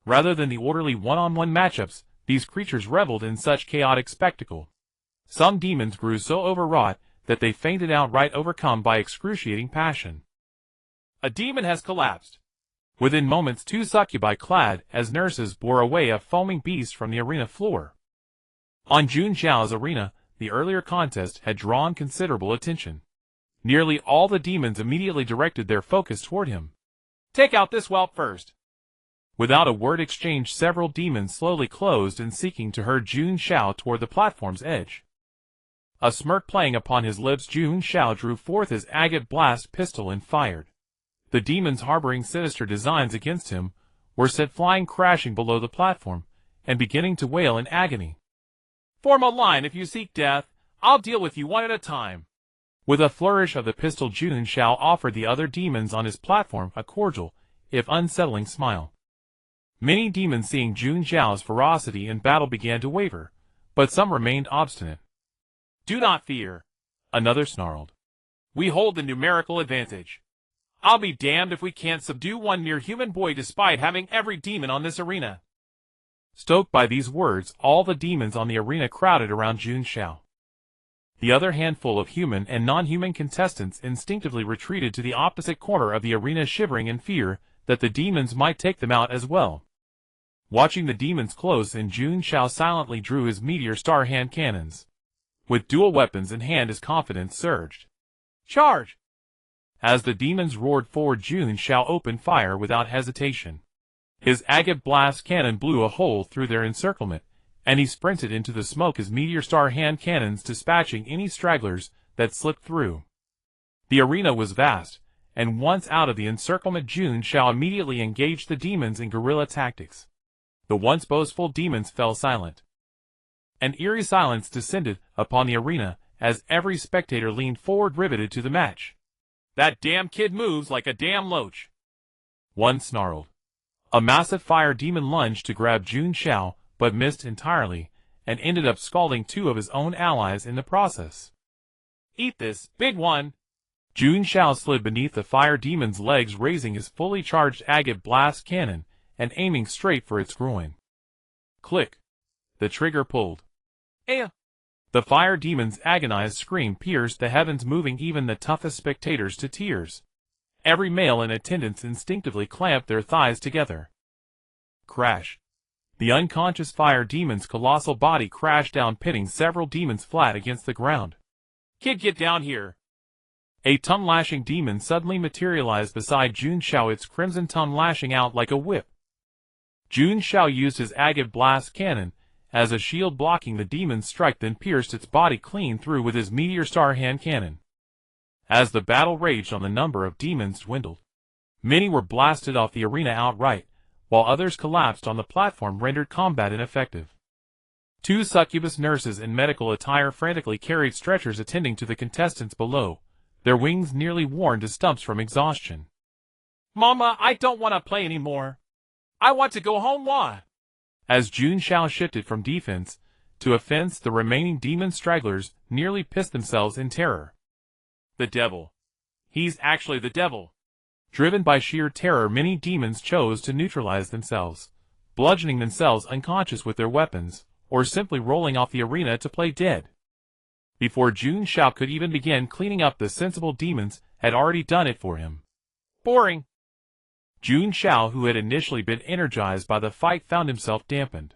Speaker 1: Rather than the orderly one-on-one matchups, these creatures reveled in such chaotic spectacle. Some demons grew so overwrought that they fainted outright, overcome by excruciating passion.
Speaker 2: A demon has collapsed.
Speaker 1: Within moments, 2 succubi clad as nurses bore away a foaming beast from the arena floor. On Jun Xiao's arena, the earlier contest had drawn considerable attention. Nearly all the demons immediately directed their focus toward him.
Speaker 2: Take out this whelp first.
Speaker 1: Without a word exchanged, several demons slowly closed in, seeking to herd Jun Xiao toward the platform's edge. A smirk playing upon his lips, Jun Xiao drew forth his agate blast pistol and fired. The demons, harboring sinister designs against him, were sent flying crashing below the platform, and beginning to wail in agony.
Speaker 2: Form a line if you seek death. I'll deal with you one at a time.
Speaker 1: With a flourish of the pistol, Jun Xiao offered the other demons on his platform a cordial, if unsettling, smile. Many demons, seeing Jun Xiao's ferocity in battle, began to waver, but some remained obstinate.
Speaker 2: Do not fear,
Speaker 1: another snarled.
Speaker 2: We hold the numerical advantage. I'll be damned if we can't subdue one mere human boy despite having every demon on this arena.
Speaker 1: Stoked by these words, all the demons on the arena crowded around Jun Xiao. The other handful of human and non-human contestants instinctively retreated to the opposite corner of the arena, shivering in fear that the demons might take them out as well. Watching the demons close in, Jun Xiao silently drew his meteor star hand cannons. With dual weapons in hand, his confidence surged.
Speaker 2: Charge!
Speaker 1: As the demons roared forward, Jun Xiao opened fire without hesitation. His agate blast cannon blew a hole through their encirclement, and he sprinted into the smoke, his meteor star hand cannons dispatching any stragglers that slipped through. The arena was vast, and once out of the encirclement, Jun Xiao immediately engaged the demons in guerrilla tactics. The once boastful demons fell silent. An eerie silence descended upon the arena as every spectator leaned forward, riveted to the match.
Speaker 2: That damn kid moves like a damn loach,
Speaker 1: one snarled. A massive fire demon lunged to grab Jun Xiao, but missed entirely, and ended up scalding two of his own allies in the process.
Speaker 2: Eat this, big one!
Speaker 1: Jun Xiao slid beneath the fire demon's legs, raising his fully charged agate blast cannon and aiming straight for its groin. Click! The trigger pulled. The fire demon's agonized scream pierced the heavens, moving even the toughest spectators to tears. Every male in attendance instinctively clamped their thighs together. Crash! The unconscious fire demon's colossal body crashed down, pitting several demons flat against the ground.
Speaker 2: Kid, get down here!
Speaker 1: A tongue-lashing demon suddenly materialized beside Jun Xiao, its crimson tongue lashing out like a whip. Jun Xiao used his agate blast cannon as a shield, blocking the demon's strike, then pierced its body clean through with his meteor star hand cannon. As the battle raged on, the number of demons dwindled. Many were blasted off the arena outright, while others collapsed on the platform, rendered combat ineffective. Two succubus nurses in medical attire frantically carried stretchers, attending to the contestants below, their wings nearly worn to stumps from exhaustion.
Speaker 2: Mama, I don't want to play anymore. I want to go home. Why?
Speaker 1: As Jun Xiao shifted from defense to offense, the remaining demon stragglers nearly pissed themselves in terror.
Speaker 2: The devil. He's actually the devil.
Speaker 1: Driven by sheer terror, many demons chose to neutralize themselves, bludgeoning themselves unconscious with their weapons, or simply rolling off the arena to play dead. Before Jun Xiao could even begin cleaning up, the sensible demons had already done it for him.
Speaker 2: Boring.
Speaker 1: Jun Xiao, who had initially been energized by the fight, found himself dampened.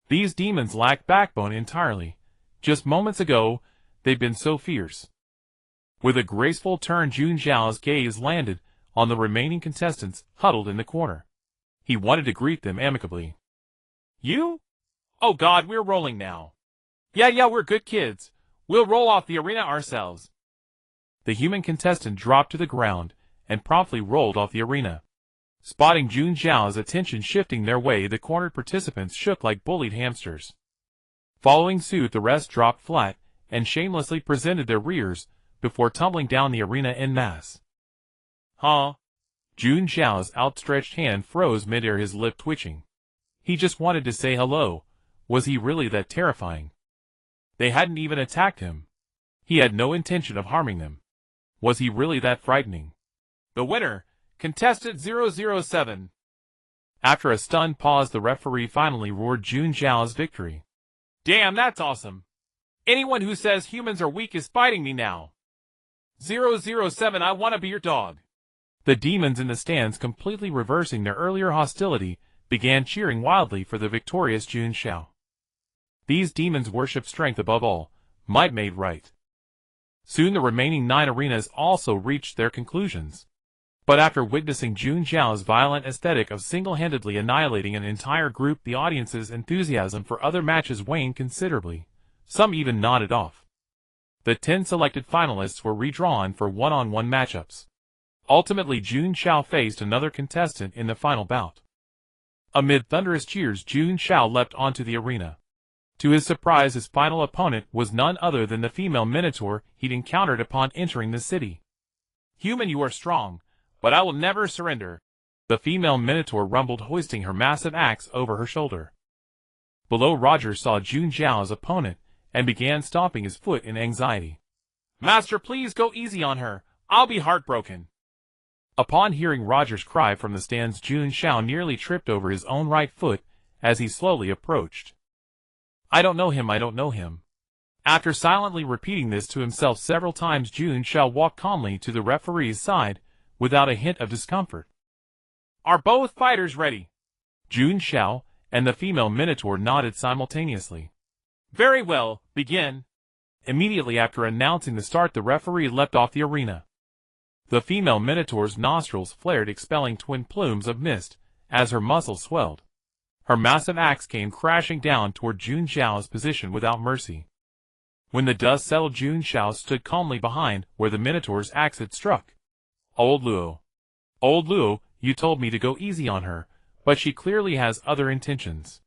Speaker 1: These demons lacked backbone entirely. Just moments ago, they'd been so fierce. With a graceful turn, Jun Xiao's gaze landed on the remaining contestants huddled in the corner. He wanted to greet them amicably.
Speaker 2: You? Oh God, we're rolling now. Yeah, we're good kids. We'll roll off the arena ourselves.
Speaker 1: The human contestant dropped to the ground and promptly rolled off the arena. Spotting Jun Xiao's attention shifting their way, the cornered participants shook like bullied hamsters. Following suit, the rest dropped flat and shamelessly presented their rears before tumbling down the arena en masse.
Speaker 2: Huh?
Speaker 1: Jun Xiao's outstretched hand froze midair, his lip twitching. He just wanted to say hello. Was he really that terrifying? They hadn't even attacked him. He had no intention of harming them. Was he really that frightening?
Speaker 2: The winner, contestant 007.
Speaker 1: After a stunned pause, the referee finally roared Jun Xiao's victory.
Speaker 2: Damn, that's awesome. Anyone who says humans are weak is fighting me now. 007, I want to be your dog.
Speaker 1: The demons in the stands, completely reversing their earlier hostility, began cheering wildly for the victorious Jun Xiao. These demons worshipped strength above all, might made right. Soon the remaining 9 arenas also reached their conclusions. But after witnessing Jun Xiao's violent aesthetic of single-handedly annihilating an entire group, the audience's enthusiasm for other matches waned considerably. Some even nodded off. The 10 selected finalists were redrawn for one-on-one matchups. Ultimately, Jun Xiao faced another contestant in the final bout. Amid thunderous cheers, Jun Xiao leapt onto the arena. To his surprise, his final opponent was none other than the female minotaur he'd encountered upon entering the city.
Speaker 2: "Human, you are strong, but I will never surrender,"
Speaker 1: the female minotaur rumbled, hoisting her massive axe over her shoulder. Below, Roger saw Jun Xiao's opponent and began stomping his foot in anxiety.
Speaker 2: "Master, please go easy on her. I'll be heartbroken."
Speaker 1: Upon hearing Roger's cry from the stands, Jun Xiao nearly tripped over his own right foot as he slowly approached. "I don't know him, I don't know him." After silently repeating this to himself several times, Jun Xiao walked calmly to the referee's side without a hint of discomfort.
Speaker 2: "Are both fighters ready?"
Speaker 1: Jun Xiao and the female minotaur nodded simultaneously.
Speaker 2: "Very well, begin."
Speaker 1: Immediately after announcing the start, the referee leapt off the arena. The female minotaur's nostrils flared, expelling twin plumes of mist as her muscles swelled. Her massive axe came crashing down toward Jun Xiao's position without mercy. When the dust settled, Jun Xiao stood calmly behind where the minotaur's axe had struck. Old Luo, you told me to go easy on her, but she clearly has other intentions."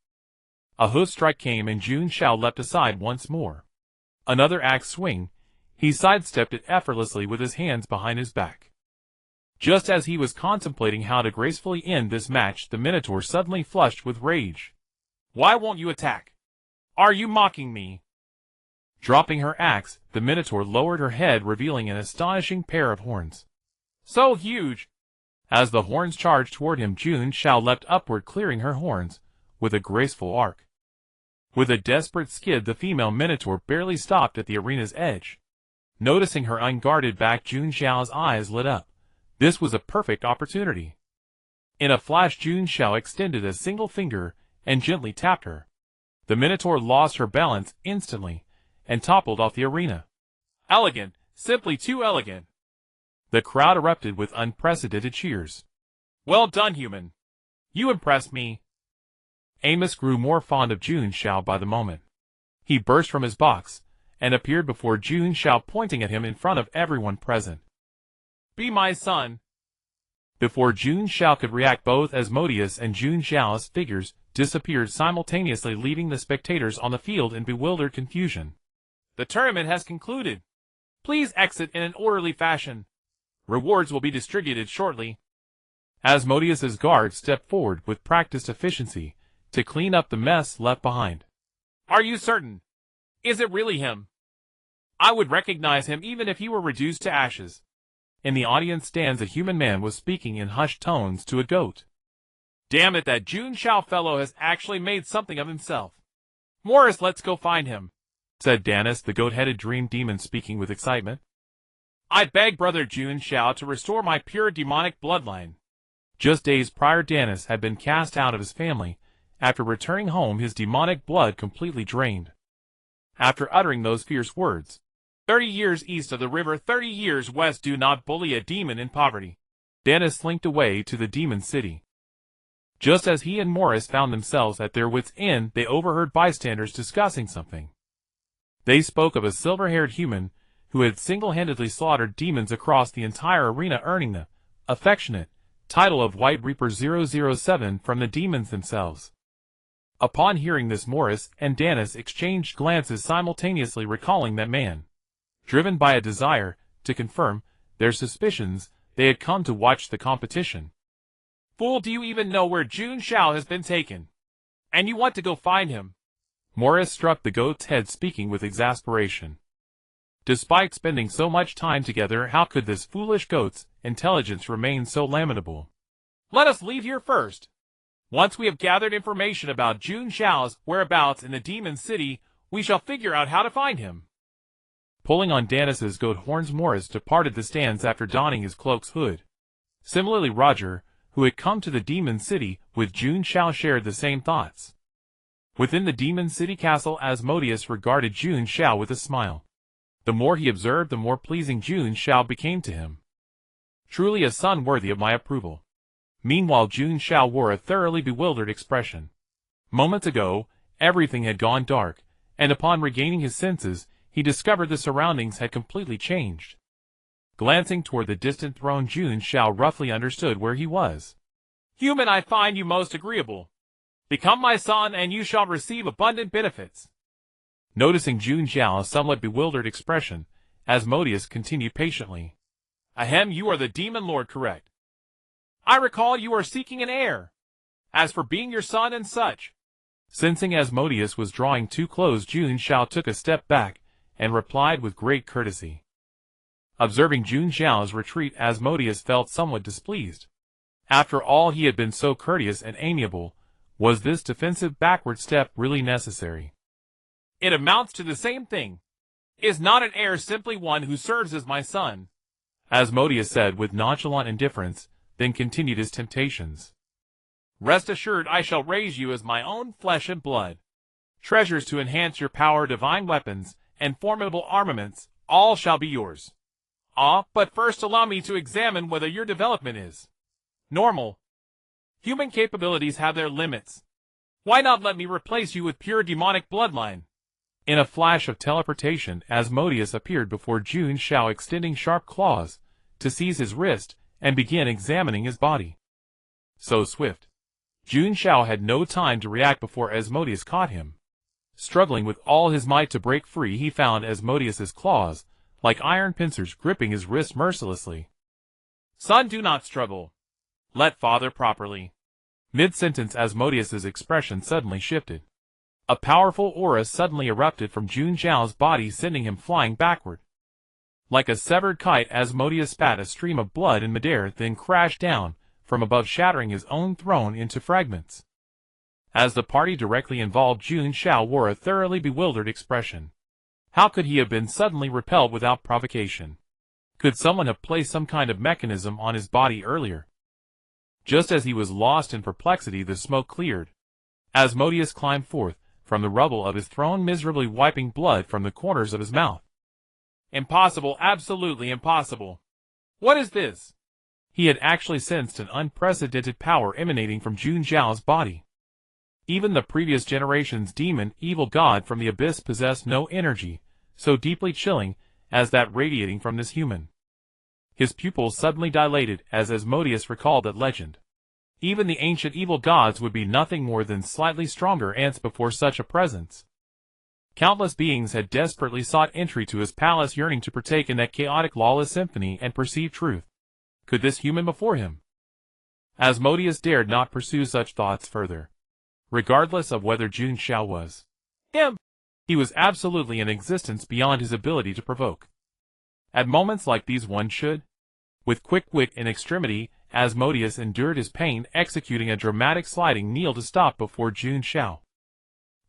Speaker 1: A hoof strike came and Jun Xiao leapt aside once more. Another axe swing. He sidestepped it effortlessly with his hands behind his back. Just as he was contemplating how to gracefully end this match, the minotaur suddenly flushed with rage.
Speaker 2: "Why won't you attack? Are you mocking me?"
Speaker 1: Dropping her axe, the minotaur lowered her head, revealing an astonishing pair of horns.
Speaker 2: "So huge!"
Speaker 1: As the horns charged toward him, Jun Xiao leapt upward, clearing her horns with a graceful arc. With a desperate skid, the female minotaur barely stopped at the arena's edge. Noticing her unguarded back, Jun Xiao's eyes lit up. This was a perfect opportunity. In a flash, Jun Xiao extended a single finger and gently tapped her. The minotaur lost her balance instantly and toppled off the arena.
Speaker 2: "Elegant, simply too elegant."
Speaker 1: The crowd erupted with unprecedented cheers.
Speaker 2: "Well done, human. You impressed me."
Speaker 1: Amos grew more fond of Jun Xiao by the moment. He burst from his box and appeared before Jun Xiao, pointing at him in front of everyone present.
Speaker 2: "Be my son."
Speaker 1: Before Jun Xiao could react, both Asmodeus and Jun Xiao's figures disappeared simultaneously, leaving the spectators on the field in bewildered confusion.
Speaker 2: "The tournament has concluded. Please exit in an orderly fashion. Rewards will be distributed shortly."
Speaker 1: Asmodeus's guards stepped forward with practiced efficiency to clean up the mess left behind.
Speaker 2: "Are you certain? Is it really him? I would recognize him even if he were reduced to ashes."
Speaker 1: In the audience stands, a human man was speaking in hushed tones to a goat.
Speaker 2: "Damn it, that Jun Xiao fellow has actually made something of himself. Morris, let's go find him,"
Speaker 1: said Danis, the goat-headed dream demon, speaking with excitement.
Speaker 2: "I beg Brother Jun Xiao to restore my pure demonic bloodline."
Speaker 1: Just days prior, Danis had been cast out of his family after returning home, his demonic blood completely drained. After uttering those fierce words,
Speaker 2: 30 years east of the river, 30 years west, do not bully a demon in poverty,"
Speaker 1: Danis slinked away to the demon city. Just as he and Morris found themselves at their wits' end, they overheard bystanders discussing something. They spoke of a silver-haired human who had single-handedly slaughtered demons across the entire arena, earning the affectionate title of White Reaper 007 from the demons themselves. Upon hearing this, Morris and Danis exchanged glances simultaneously, recalling that man. Driven by a desire to confirm their suspicions, they had come to watch the competition.
Speaker 2: "Fool, do you even know where Jun Xiao has been taken? And you want to go find him?"
Speaker 1: Morris struck the goat's head, speaking with exasperation. Despite spending so much time together, how could this foolish goat's intelligence remain so lamentable?
Speaker 2: "Let us leave here first. Once we have gathered information about Jun Xiao's whereabouts in the demon city, we shall figure out how to find him."
Speaker 1: Pulling on Danis's goat horns, Morris departed the stands after donning his cloak's hood. Similarly, Roger, who had come to the demon city with Jun Xiao, shared the same thoughts. Within the demon city castle, Asmodeus regarded Jun Xiao with a smile. The more he observed, the more pleasing Jun Xiao became to him. Truly a son worthy of my approval. Meanwhile, Jun Xiao wore a thoroughly bewildered expression. Moments ago, everything had gone dark, and upon regaining his senses, he discovered the surroundings had completely changed. Glancing toward the distant throne, Jun Xiao roughly understood where he was.
Speaker 2: "Human, I find you most agreeable. Become my son and you shall receive abundant benefits.
Speaker 1: Noticing Jun Xiao's somewhat bewildered expression, Asmodeus continued patiently.
Speaker 2: Ahem, you are the demon lord, correct? I recall you are seeking an heir. As for being your son and such.
Speaker 1: Sensing Asmodeus was drawing too close, Jun Xiao took a step back and replied with great courtesy. Observing Jun Xiao's retreat, Asmodeus felt somewhat displeased. After all, he had been so courteous and amiable. Was this defensive backward step really necessary?
Speaker 2: It amounts to the same thing. Is not an heir simply one who serves as my son?
Speaker 1: Asmodeus said with nonchalant indifference, then continued his temptations.
Speaker 2: Rest assured I shall raise you as my own flesh and blood. Treasures to enhance your power, divine weapons, and formidable armaments, all shall be yours. But first allow me to examine whether your development is normal. Human capabilities have their limits. Why not let me replace you with pure demonic bloodline?
Speaker 1: In a flash of teleportation, Asmodeus appeared before Jun Xiao, extending sharp claws to seize his wrist and begin examining his body. So swift. Jun Xiao had no time to react before Asmodeus caught him. Struggling with all his might to break free, he found Asmodeus's claws, like iron pincers, gripping his wrist mercilessly.
Speaker 2: Son, do not struggle. Let father properly.
Speaker 1: Mid-sentence, Asmodeus's expression suddenly shifted. A powerful aura suddenly erupted from Jun Xiao's body, sending him flying backward. Like a severed kite, Asmodeus spat a stream of blood in midair, then crashed down from above, shattering his own throne into fragments. As the party directly involved, Jun Xiao wore a thoroughly bewildered expression. How could he have been suddenly repelled without provocation? Could someone have placed some kind of mechanism on his body earlier? Just as he was lost in perplexity, the smoke cleared. Asmodeus climbed forth from the rubble of his throne, miserably wiping blood from the corners of his mouth.
Speaker 2: Impossible, absolutely impossible. What is this?
Speaker 1: He had actually sensed an unprecedented power emanating from Jun Xiao's body. Even the previous generation's demon, evil god from the abyss, possessed no energy so deeply chilling as that radiating from this human. His pupils suddenly dilated as Asmodeus recalled that legend. Even the ancient evil gods would be nothing more than slightly stronger ants before such a presence. Countless beings had desperately sought entry to his palace, yearning to partake in that chaotic, lawless symphony and perceive truth. Could this human before him? Asmodeus dared not pursue such thoughts further. Regardless of whether Jun Xiao was
Speaker 2: him,
Speaker 1: he was absolutely in existence beyond his ability to provoke. At moments like these, one should. With quick wit and extremity, Asmodeus endured his pain, executing a dramatic sliding kneel to stop before Jun Xiao.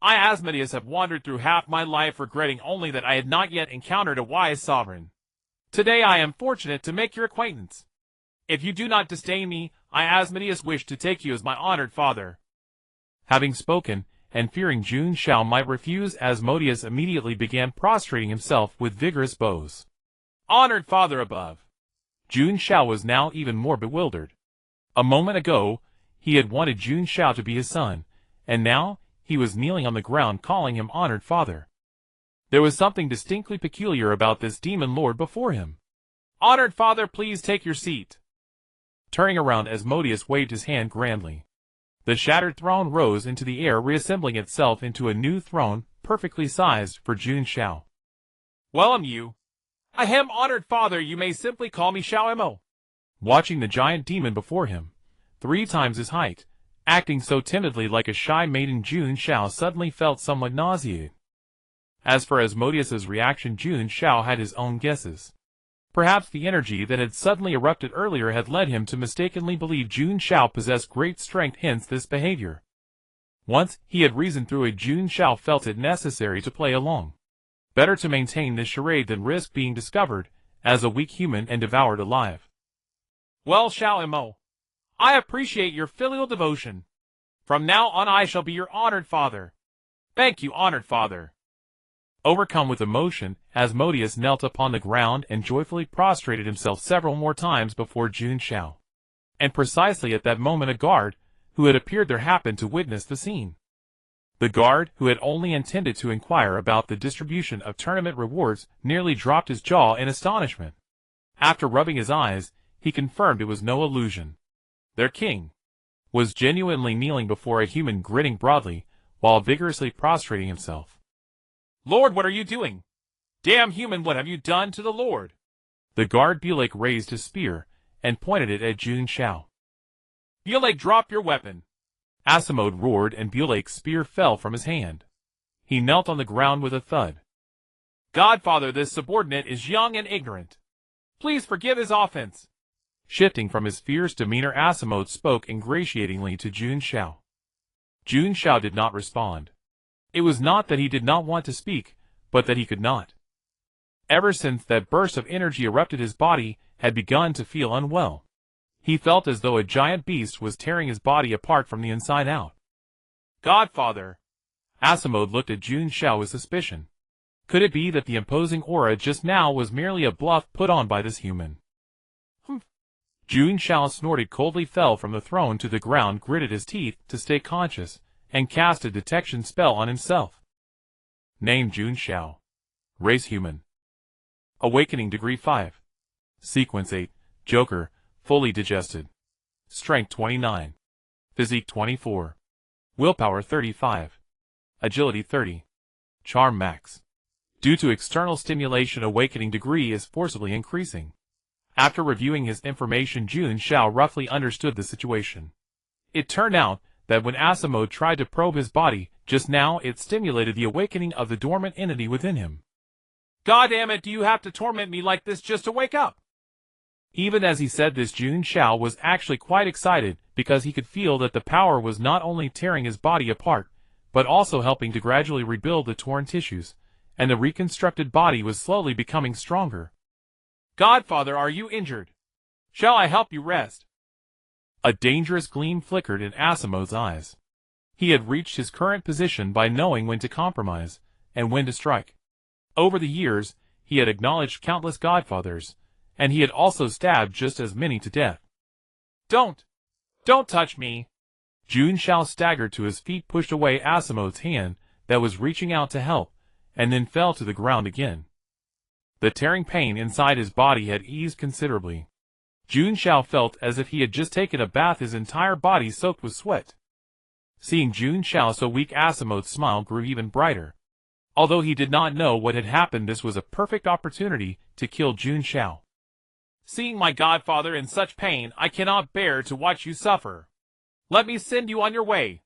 Speaker 2: I, Asmodeus, have wandered through half my life, regretting only that I had not yet encountered a wise sovereign. Today I am fortunate to make your acquaintance. If you do not disdain me, I, Asmodeus, wish to take you as my honored father.
Speaker 1: Having spoken, and fearing Jun Xiao might refuse, Asmodeus immediately began prostrating himself with vigorous bows.
Speaker 2: Honored father above.
Speaker 1: Jun Xiao was now even more bewildered. A moment ago, he had wanted Jun Xiao to be his son, and now he was kneeling on the ground calling him honored father. There was something distinctly peculiar about this demon lord before him.
Speaker 2: Honored father, please take your seat.
Speaker 1: Turning around, Asmodeus waved his hand grandly. The shattered throne rose into the air, reassembling itself into a new throne, perfectly sized for Jun Xiao.
Speaker 2: Welcome you. Ahem, honored father, you may simply call me Xiao Mo.
Speaker 1: Watching the giant demon before him, 3 times his height, acting so timidly like a shy maiden, Jun Xiao suddenly felt somewhat nauseated. As for Asmodeus's reaction, Jun Xiao had his own guesses. Perhaps the energy that had suddenly erupted earlier had led him to mistakenly believe Jun Xiao possessed great strength, hence this behavior. Once he had reasoned through it, Jun Xiao felt it necessary to play along. Better to maintain this charade than risk being discovered as a weak human and devoured alive.
Speaker 2: Well, Xiao Mo, I appreciate your filial devotion. From now on I shall be your honored father. Thank you, honored father.
Speaker 1: Overcome with emotion, Asmodeus knelt upon the ground and joyfully prostrated himself several more times before Jun Xiao. And precisely at that moment, a guard who had appeared there happened to witness the scene. The guard, who had only intended to inquire about the distribution of tournament rewards, nearly dropped his jaw in astonishment. After rubbing his eyes, he confirmed it was no illusion. Their king. was genuinely kneeling before a human, grinning broadly, while vigorously prostrating himself.
Speaker 2: Lord, what are you doing? Damn human, what have you done to the Lord?
Speaker 1: The guard Bulek raised his spear and pointed it at Jun Xiao.
Speaker 2: Bulek, drop your weapon.
Speaker 1: Asimode roared, and Bulek's spear fell from his hand. He knelt on the ground with a thud.
Speaker 2: Godfather, this subordinate is young and ignorant. Please forgive his offense.
Speaker 1: Shifting from his fierce demeanor, Asimode spoke ingratiatingly to Jun Xiao. Jun Xiao did not respond. It was not that he did not want to speak, but that he could not. Ever since that burst of energy erupted, his body had begun to feel unwell. He felt as though a giant beast was tearing his body apart from the inside out.
Speaker 2: Godfather.
Speaker 1: Asimode looked at Jun Xiao with suspicion. Could it be that the imposing aura just now was merely a bluff put on by this human? Jun Xiao snorted coldly, fell from the throne to the ground, gritted his teeth to stay conscious, and cast a detection spell on himself. Name: Jun Xiao. Race: human. Awakening degree 5. Sequence 8. Joker, fully digested. Strength 29. Physique 24. Willpower 35. Agility 30. Charm max. Due to external stimulation, awakening degree is forcibly increasing. After reviewing his information, Jun Xiao roughly understood the situation. It turned out that when Asimode tried to probe his body just now, it stimulated the awakening of the dormant entity within him.
Speaker 2: God damn it, do you have to torment me like this just to wake up?
Speaker 1: Even as he said this, Jun Xiao was actually quite excited, because he could feel that the power was not only tearing his body apart, but also helping to gradually rebuild the torn tissues, and the reconstructed body was slowly becoming stronger.
Speaker 2: Godfather, are you injured? Shall I help you rest?
Speaker 1: A dangerous gleam flickered in Asimode's eyes. He had reached his current position by knowing when to compromise, and when to strike. Over the years, he had acknowledged countless godfathers, and he had also stabbed just as many to death.
Speaker 2: Don't touch me.
Speaker 1: Jun Xiao staggered to his feet, pushed away Asimode's hand that was reaching out to help, and then fell to the ground again. The tearing pain inside his body had eased considerably. Jun Xiao felt as if he had just taken a bath, his entire body soaked with sweat. Seeing Jun Xiao so weak, Asimode's smile grew even brighter. Although he did not know what had happened, this was a perfect opportunity to kill Jun Xiao.
Speaker 2: Seeing my godfather in such pain, I cannot bear to watch you suffer. Let me send you on your way.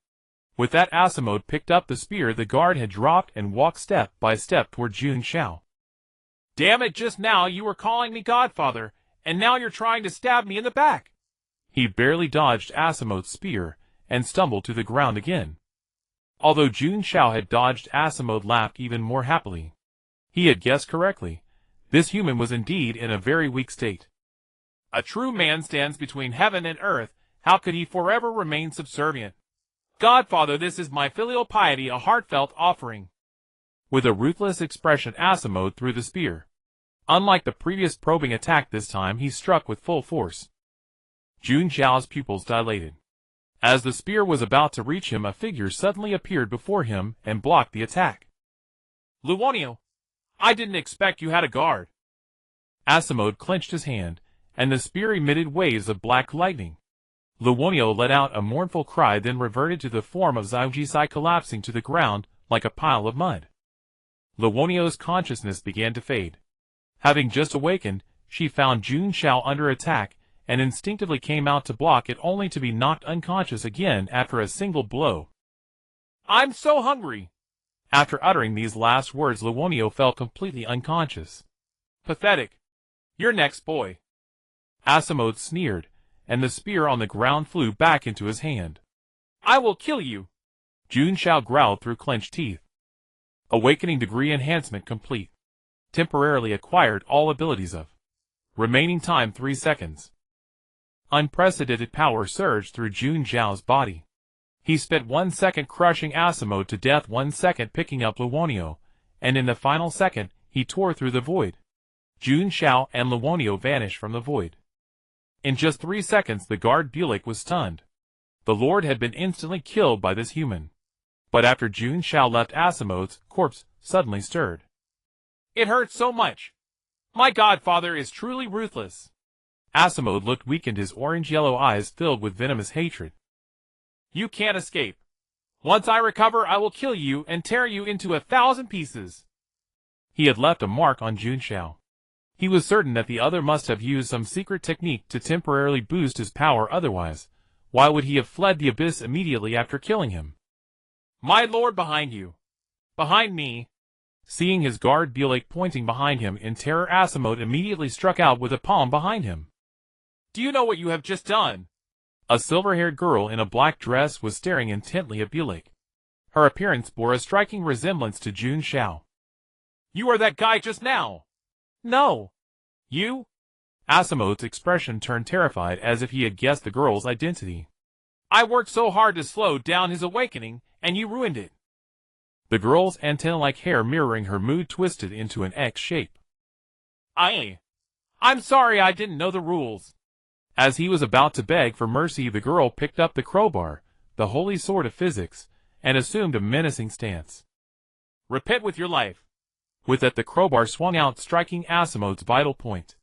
Speaker 1: With that, Asimode picked up the spear the guard had dropped and walked step by step toward Jun Xiao.
Speaker 2: Damn it, just now you were calling me godfather, and now you're trying to stab me in the back.
Speaker 1: He barely dodged Asimode's spear and stumbled to the ground again. Although Jun Xiao had dodged, Asimode laughed even more happily. He had guessed correctly. This human was indeed in a very weak state.
Speaker 2: A true man stands between heaven and earth. How could he forever remain subservient? Godfather, this is my filial piety, a heartfelt offering.
Speaker 1: With a ruthless expression, Asimode threw the spear. Unlike the previous probing attack, this time he struck with full force. Jun Xiao's pupils dilated. As the spear was about to reach him, a figure suddenly appeared before him and blocked the attack.
Speaker 2: Luonio, I didn't expect you had a guard.
Speaker 1: Asimode clenched his hand, and the spear emitted waves of black lightning. Luonio let out a mournful cry, then reverted to the form of Xiaojisai, collapsing to the ground like a pile of mud. Luonio's consciousness began to fade. Having just awakened, she found Jun Xiao under attack, and instinctively came out to block it, only to be knocked unconscious again after a single blow.
Speaker 2: I'm so hungry.
Speaker 1: After uttering these last words, Luonio fell completely unconscious.
Speaker 2: Pathetic. You're next, boy.
Speaker 1: Asimode sneered, and the spear on the ground flew back into his hand.
Speaker 2: I will kill you.
Speaker 1: Jun Xiao growled through clenched teeth. Awakening degree enhancement complete. Temporarily acquired all abilities of. Remaining time 3 seconds. Unprecedented power surged through Jun Xiao's body. He spent 1 second crushing Asimode to death, 1 second picking up Luonio, and in the final second, he tore through the void. Jun Xiao and Luonio vanished from the void. In just 3 seconds, the guard Bulek was stunned. The Lord had been instantly killed by this human. But after Jun Xiao left, Asimode's corpse suddenly stirred.
Speaker 2: It hurts so much. My godfather is truly ruthless.
Speaker 1: Asimode looked weakened, his orange-yellow eyes filled with venomous hatred.
Speaker 2: You can't escape. Once I recover, I will kill you and tear you into 1,000 pieces.
Speaker 1: He had left a mark on Jun Xiao. He was certain that the other must have used some secret technique to temporarily boost his power, otherwise, why would he have fled the abyss immediately after killing him?
Speaker 2: My lord, behind you. Behind me.
Speaker 1: Seeing his guard Belake pointing behind him in terror, Asimode immediately struck out with a palm behind him.
Speaker 2: Do you know what you have just done?
Speaker 1: A silver-haired girl in a black dress was staring intently at Belake. Her appearance bore a striking resemblance to Jun Xiao.
Speaker 2: You are that guy just now.
Speaker 1: No.
Speaker 2: You?
Speaker 1: Asimode's expression turned terrified as if he had guessed the girl's identity.
Speaker 2: I worked so hard to slow down his awakening, and you ruined it.
Speaker 1: The girl's antenna-like hair mirroring her mood twisted into an X shape.
Speaker 2: I'm sorry, I didn't know the rules.
Speaker 1: As he was about to beg for mercy, the girl picked up the crowbar, the holy sword of physics, and assumed a menacing stance.
Speaker 2: Repent with your life.
Speaker 1: With that, the crowbar swung out, striking Asimode's vital point.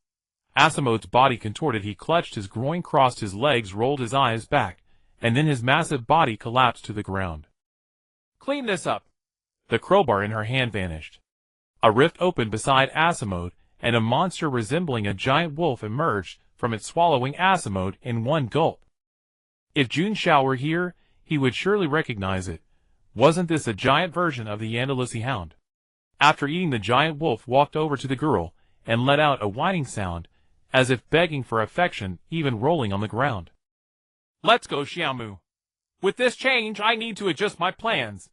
Speaker 1: Asimode's body contorted. He clutched his groin, crossed his legs, rolled his eyes back, and then his massive body collapsed to the ground.
Speaker 2: Clean this up.
Speaker 1: The crowbar in her hand vanished. A rift opened beside Asimode, and a monster resembling a giant wolf emerged from it, swallowing Asimode in one gulp. If Jun Xiao were here, he would surely recognize it. Wasn't this a giant version of the Andalusi hound? After eating, the giant wolf walked over to the girl and let out a whining sound, as if begging for affection, even rolling on the ground.
Speaker 2: Let's go, Xiaomu. With this change, I need to adjust my plans.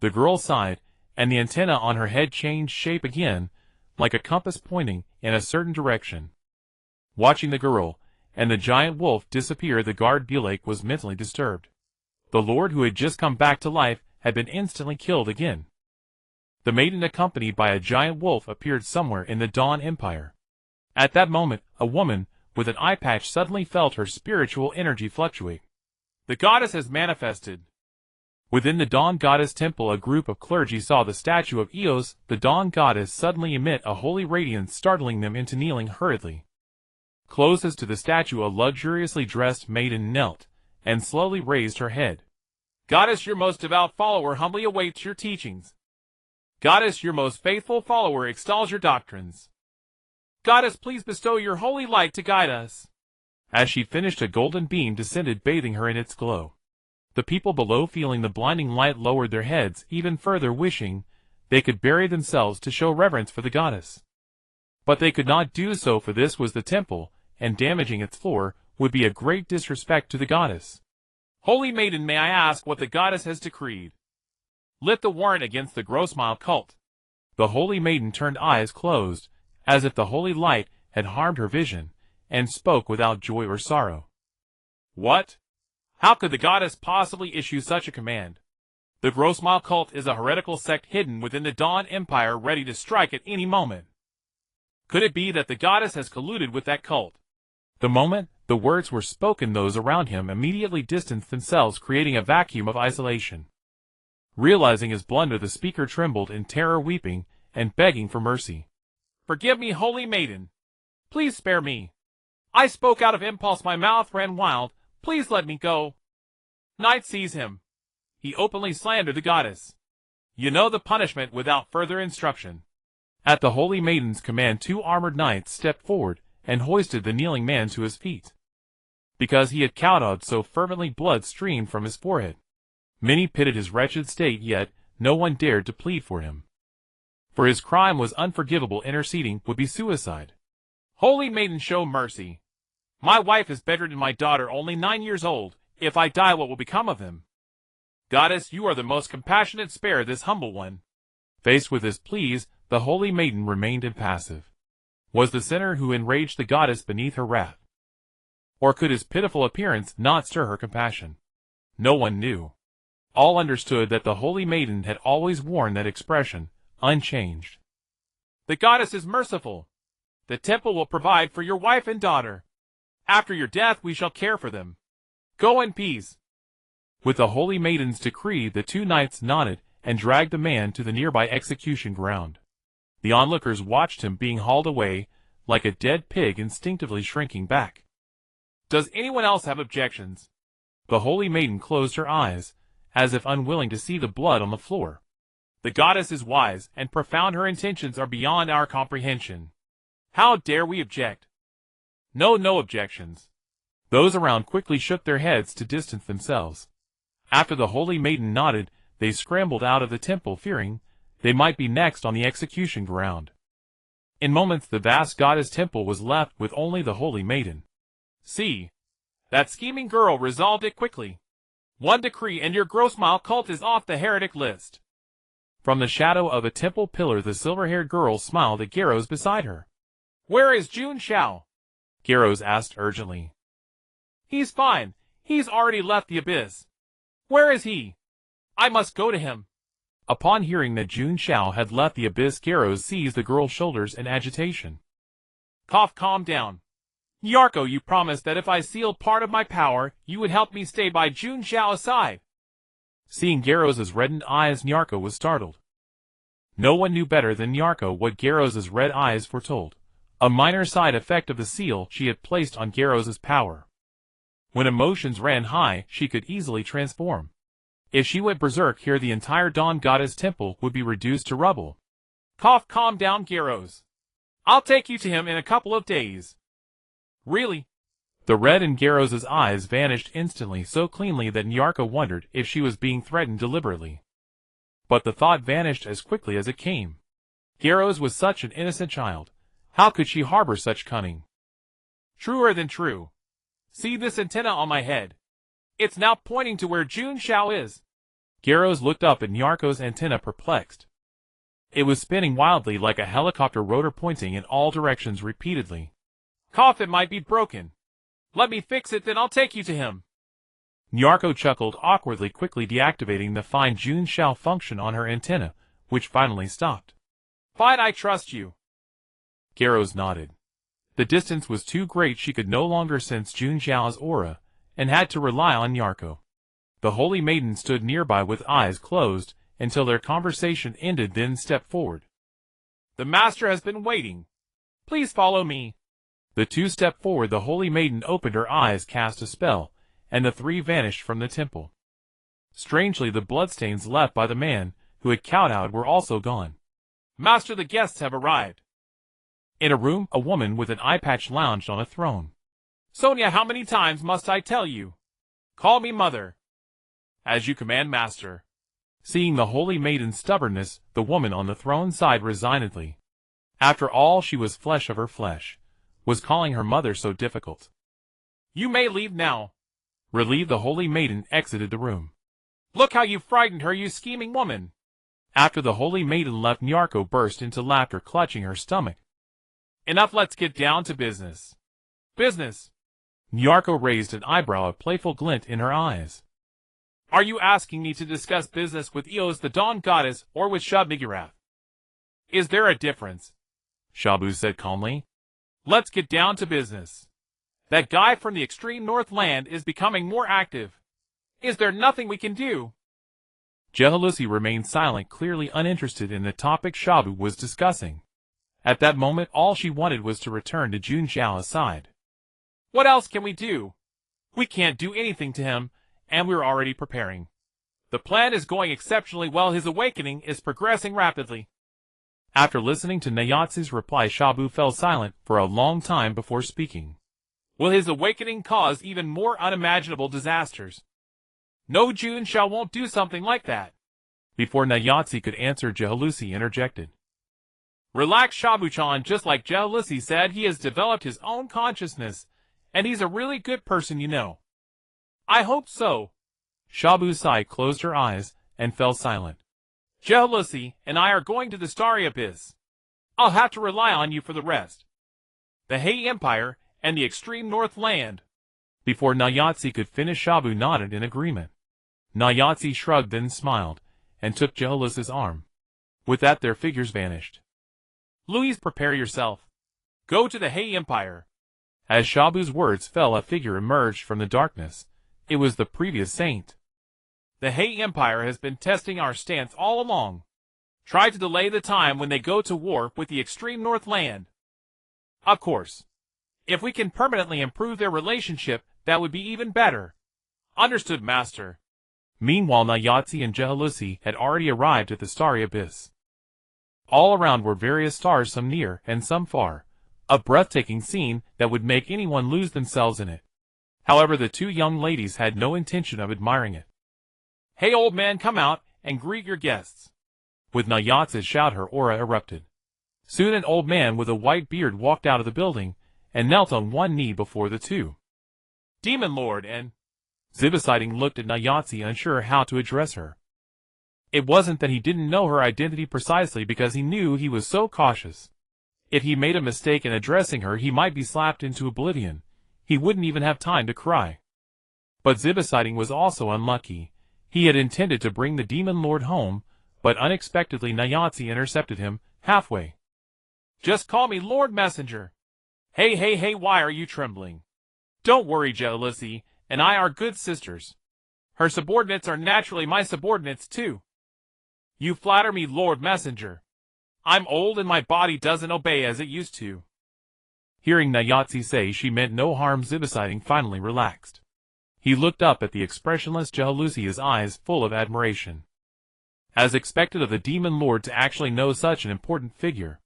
Speaker 1: The girl sighed, and the antenna on her head changed shape again, like a compass pointing in a certain direction. Watching the girl and the giant wolf disappear, the guard Belake was mentally disturbed. The lord who had just come back to life had been instantly killed again. The maiden, accompanied by a giant wolf, appeared somewhere in the Dawn Empire. At that moment, a woman with an eye patch suddenly felt her spiritual energy fluctuate.
Speaker 2: The goddess has manifested.
Speaker 1: Within the Dawn Goddess Temple, a group of clergy saw the statue of Eos, the Dawn Goddess, suddenly emit a holy radiance, startling them into kneeling hurriedly. Closest to the statue, a luxuriously dressed maiden knelt, and slowly raised her head.
Speaker 2: Goddess, your most devout follower humbly awaits your teachings. Goddess, your most faithful follower extols your doctrines. Goddess, please bestow your holy light to guide us.
Speaker 1: As she finished, a golden beam descended, bathing her in its glow. The people below, feeling the blinding light, lowered their heads even further, wishing they could bury themselves to show reverence for the goddess. But they could not do so, for this was the temple, and damaging its floor would be a great disrespect to the goddess.
Speaker 2: Holy maiden, may I ask what the goddess has decreed? Lift the warrant against the Grossmile cult.
Speaker 1: The holy maiden turned, eyes closed, as if the holy light had harmed her vision, and spoke without joy or sorrow.
Speaker 2: What? How could the goddess possibly issue such a command? The Grossmile cult is a heretical sect hidden within the Dawn Empire, ready to strike at any moment. Could it be that the goddess has colluded with that cult?
Speaker 1: The moment the words were spoken, those around him immediately distanced themselves, creating a vacuum of isolation. Realizing his blunder, the speaker trembled in terror, weeping and begging for mercy.
Speaker 2: Forgive me, holy maiden. Please spare me. I spoke out of impulse, my mouth ran wild. Please let me go. Knight sees him. He openly slandered the goddess. You know the punishment without further instruction.
Speaker 1: At the holy maiden's command, 2 armored knights stepped forward and hoisted the kneeling man to his feet. Because he had kowtowed so fervently, blood streamed from his forehead. Many pitied his wretched state, yet no one dared to plead for him. For his crime was unforgivable. Interceding would be suicide.
Speaker 2: Holy maiden, show mercy. My wife is bedridden, my daughter only 9 years old. If I die, what will become of them? Goddess, you are the most compassionate, spare this humble one.
Speaker 1: Faced with his pleas, the holy maiden remained impassive. Was the sinner who enraged the goddess beneath her wrath? Or could his pitiful appearance not stir her compassion? No one knew. All understood that the holy maiden had always worn that expression, unchanged.
Speaker 2: The goddess is merciful. The temple will provide for your wife and daughter. After your death, we shall care for them. Go in peace.
Speaker 1: With the holy maiden's decree, the 2 knights nodded and dragged the man to the nearby execution ground. The onlookers watched him being hauled away, like a dead pig instinctively shrinking back.
Speaker 2: Does anyone else have objections?
Speaker 1: The holy maiden closed her eyes, as if unwilling to see the blood on the floor.
Speaker 2: The goddess is wise and profound. Her intentions are beyond our comprehension. How dare we object? No objections.
Speaker 1: Those around quickly shook their heads to distance themselves. After the holy maiden nodded, they scrambled out of the temple, fearing they might be next on the execution ground. In moments the vast goddess temple was left with only the holy maiden.
Speaker 2: See, that scheming girl resolved it quickly. One decree and your gross-mile cult is off the heretic list.
Speaker 1: From the shadow of a temple pillar the silver-haired girl smiled at Garros beside her.
Speaker 2: Where is Jun Xiao?
Speaker 1: Garros asked urgently.
Speaker 2: He's fine. He's already left the abyss. Where is he? I must go to him.
Speaker 1: Upon hearing that Jun Xiao had left the abyss, Garros seized the girl's shoulders in agitation.
Speaker 2: Calm down. Nyarko, you promised that if I sealed part of my power, you would help me stay by Jun Xiao's side.
Speaker 1: Seeing Garros's reddened eyes, Nyarko was startled. No one knew better than Nyarko what Garros's red eyes foretold. A minor side effect of the seal she had placed on Garros's power. When emotions ran high, she could easily transform. If she went berserk here, the entire Dawn Goddess Temple would be reduced to rubble.
Speaker 2: Calm down, Garros. I'll take you to him in a couple of days. Really?
Speaker 1: The red in Garros's eyes vanished instantly, so cleanly that Nyarko wondered if she was being threatened deliberately. But the thought vanished as quickly as it came. Garros was such an innocent child. How could she harbor such cunning?
Speaker 2: Truer than true. See this antenna on my head. It's now pointing to where Jun Xiao is.
Speaker 1: Garros looked up at Nyarko's antenna, perplexed. It was spinning wildly like a helicopter rotor, pointing in all directions repeatedly.
Speaker 2: It might be broken. Let me fix it, then I'll take you to him.
Speaker 1: Nyarko chuckled awkwardly, quickly deactivating the fine Jun Xiao function on her antenna, which finally stopped.
Speaker 2: Fine, I trust you.
Speaker 1: Garros nodded. The distance was too great, she could no longer sense Jun Xiao's aura, and had to rely on Nyarko. The holy maiden stood nearby with eyes closed until their conversation ended, then stepped forward.
Speaker 2: The master has been waiting. Please follow me.
Speaker 1: The two stepped forward. The holy maiden opened her eyes, cast a spell, and the three vanished from the temple. Strangely, the bloodstains left by the man who had kowtowed were also gone.
Speaker 2: Master, the guests have arrived.
Speaker 1: In a room, a woman with an eye patch lounged on a throne.
Speaker 2: Sonia, how many times must I tell you? Call me mother. As you command, master.
Speaker 1: Seeing the holy maiden's stubbornness, the woman on the throne sighed resignedly. After all, she was flesh of her flesh. Was calling her mother so difficult?
Speaker 2: You may leave now.
Speaker 1: Relieved, the holy maiden exited the room.
Speaker 2: Look how you frightened her, you scheming woman.
Speaker 1: After the holy maiden left, Nyarko burst into laughter, clutching her stomach.
Speaker 2: Enough, let's get down to business. Business?
Speaker 1: Nyarko raised an eyebrow, a playful glint in her eyes.
Speaker 2: Are you asking me to discuss business with Eos, the Dawn Goddess, or with Shub-Niggurath? Is there a difference?
Speaker 1: Shabu said calmly.
Speaker 2: Let's get down to business. That guy from the extreme north land is becoming more active. Is there nothing we can do?
Speaker 1: Jehalusi remained silent, clearly uninterested in the topic Shabu was discussing. At that moment, all she wanted was to return to Jun Xiao's side.
Speaker 2: What else can we do? We can't do anything to him, and we're already preparing. The plan is going exceptionally well. His awakening is progressing rapidly.
Speaker 1: After listening to Nyatsi's reply, Shabu fell silent for a long time before speaking.
Speaker 2: Will his awakening cause even more unimaginable disasters? No, Jun Xiao won't do something like that.
Speaker 1: Before Nyatsi could answer, Jehalusi interjected.
Speaker 2: Relax, Shabu-chan. Just like Jehalusi said, he has developed his own consciousness, and he's a really good person, you know. I hope so.
Speaker 1: Shabu Sai closed her eyes and fell silent.
Speaker 2: Jehalusi and I are going to the Starry Abyss. I'll have to rely on you for the rest. The Hei Empire and the extreme north land.
Speaker 1: Before Nyatsi could finish, Shabu nodded in agreement. Nyatsi shrugged, then smiled, and took Jehalusi's arm. With that, their figures vanished.
Speaker 2: Louise, prepare yourself. Go to the Hei Empire.
Speaker 1: As Shabu's words fell, a figure emerged from the darkness. It was the previous saint.
Speaker 2: The Hei Empire has been testing our stance all along. Try to delay the time when they go to war with the extreme north land. Of course, if we can permanently improve their relationship, that would be even better. Understood, master.
Speaker 1: Meanwhile, Nayatsi and Jehalusi had already arrived at the starry abyss. All around were various stars, some near and some far, a breathtaking scene that would make anyone lose themselves in it. However, the two young ladies had no intention of admiring it.
Speaker 2: Hey, old man, come out and greet your guests.
Speaker 1: With Nayatsi's shout, her aura erupted. Soon an old man with a white beard walked out of the building and knelt on one knee before the two.
Speaker 2: Demon Lord and...
Speaker 1: Zibisiding looked at Nayatsi, unsure how to address her. It wasn't that he didn't know her identity precisely, because he knew he was so cautious. If he made a mistake in addressing her, he might be slapped into oblivion. He wouldn't even have time to cry. But Zibisiding was also unlucky. He had intended to bring the Demon Lord home, but unexpectedly Nayatsi intercepted him halfway.
Speaker 2: Just call me Lord Messenger. Hey, why are you trembling? Don't worry, Jehalusi and I are good sisters. Her subordinates are naturally my subordinates too. You flatter me, Lord Messenger. I'm old and my body doesn't obey as it used to.
Speaker 1: Hearing Nayatsi say she meant no harm, Zibisiding finally relaxed. He looked up at the expressionless Jehalusi, his eyes full of admiration. As expected of the Demon Lord to actually know such an important figure.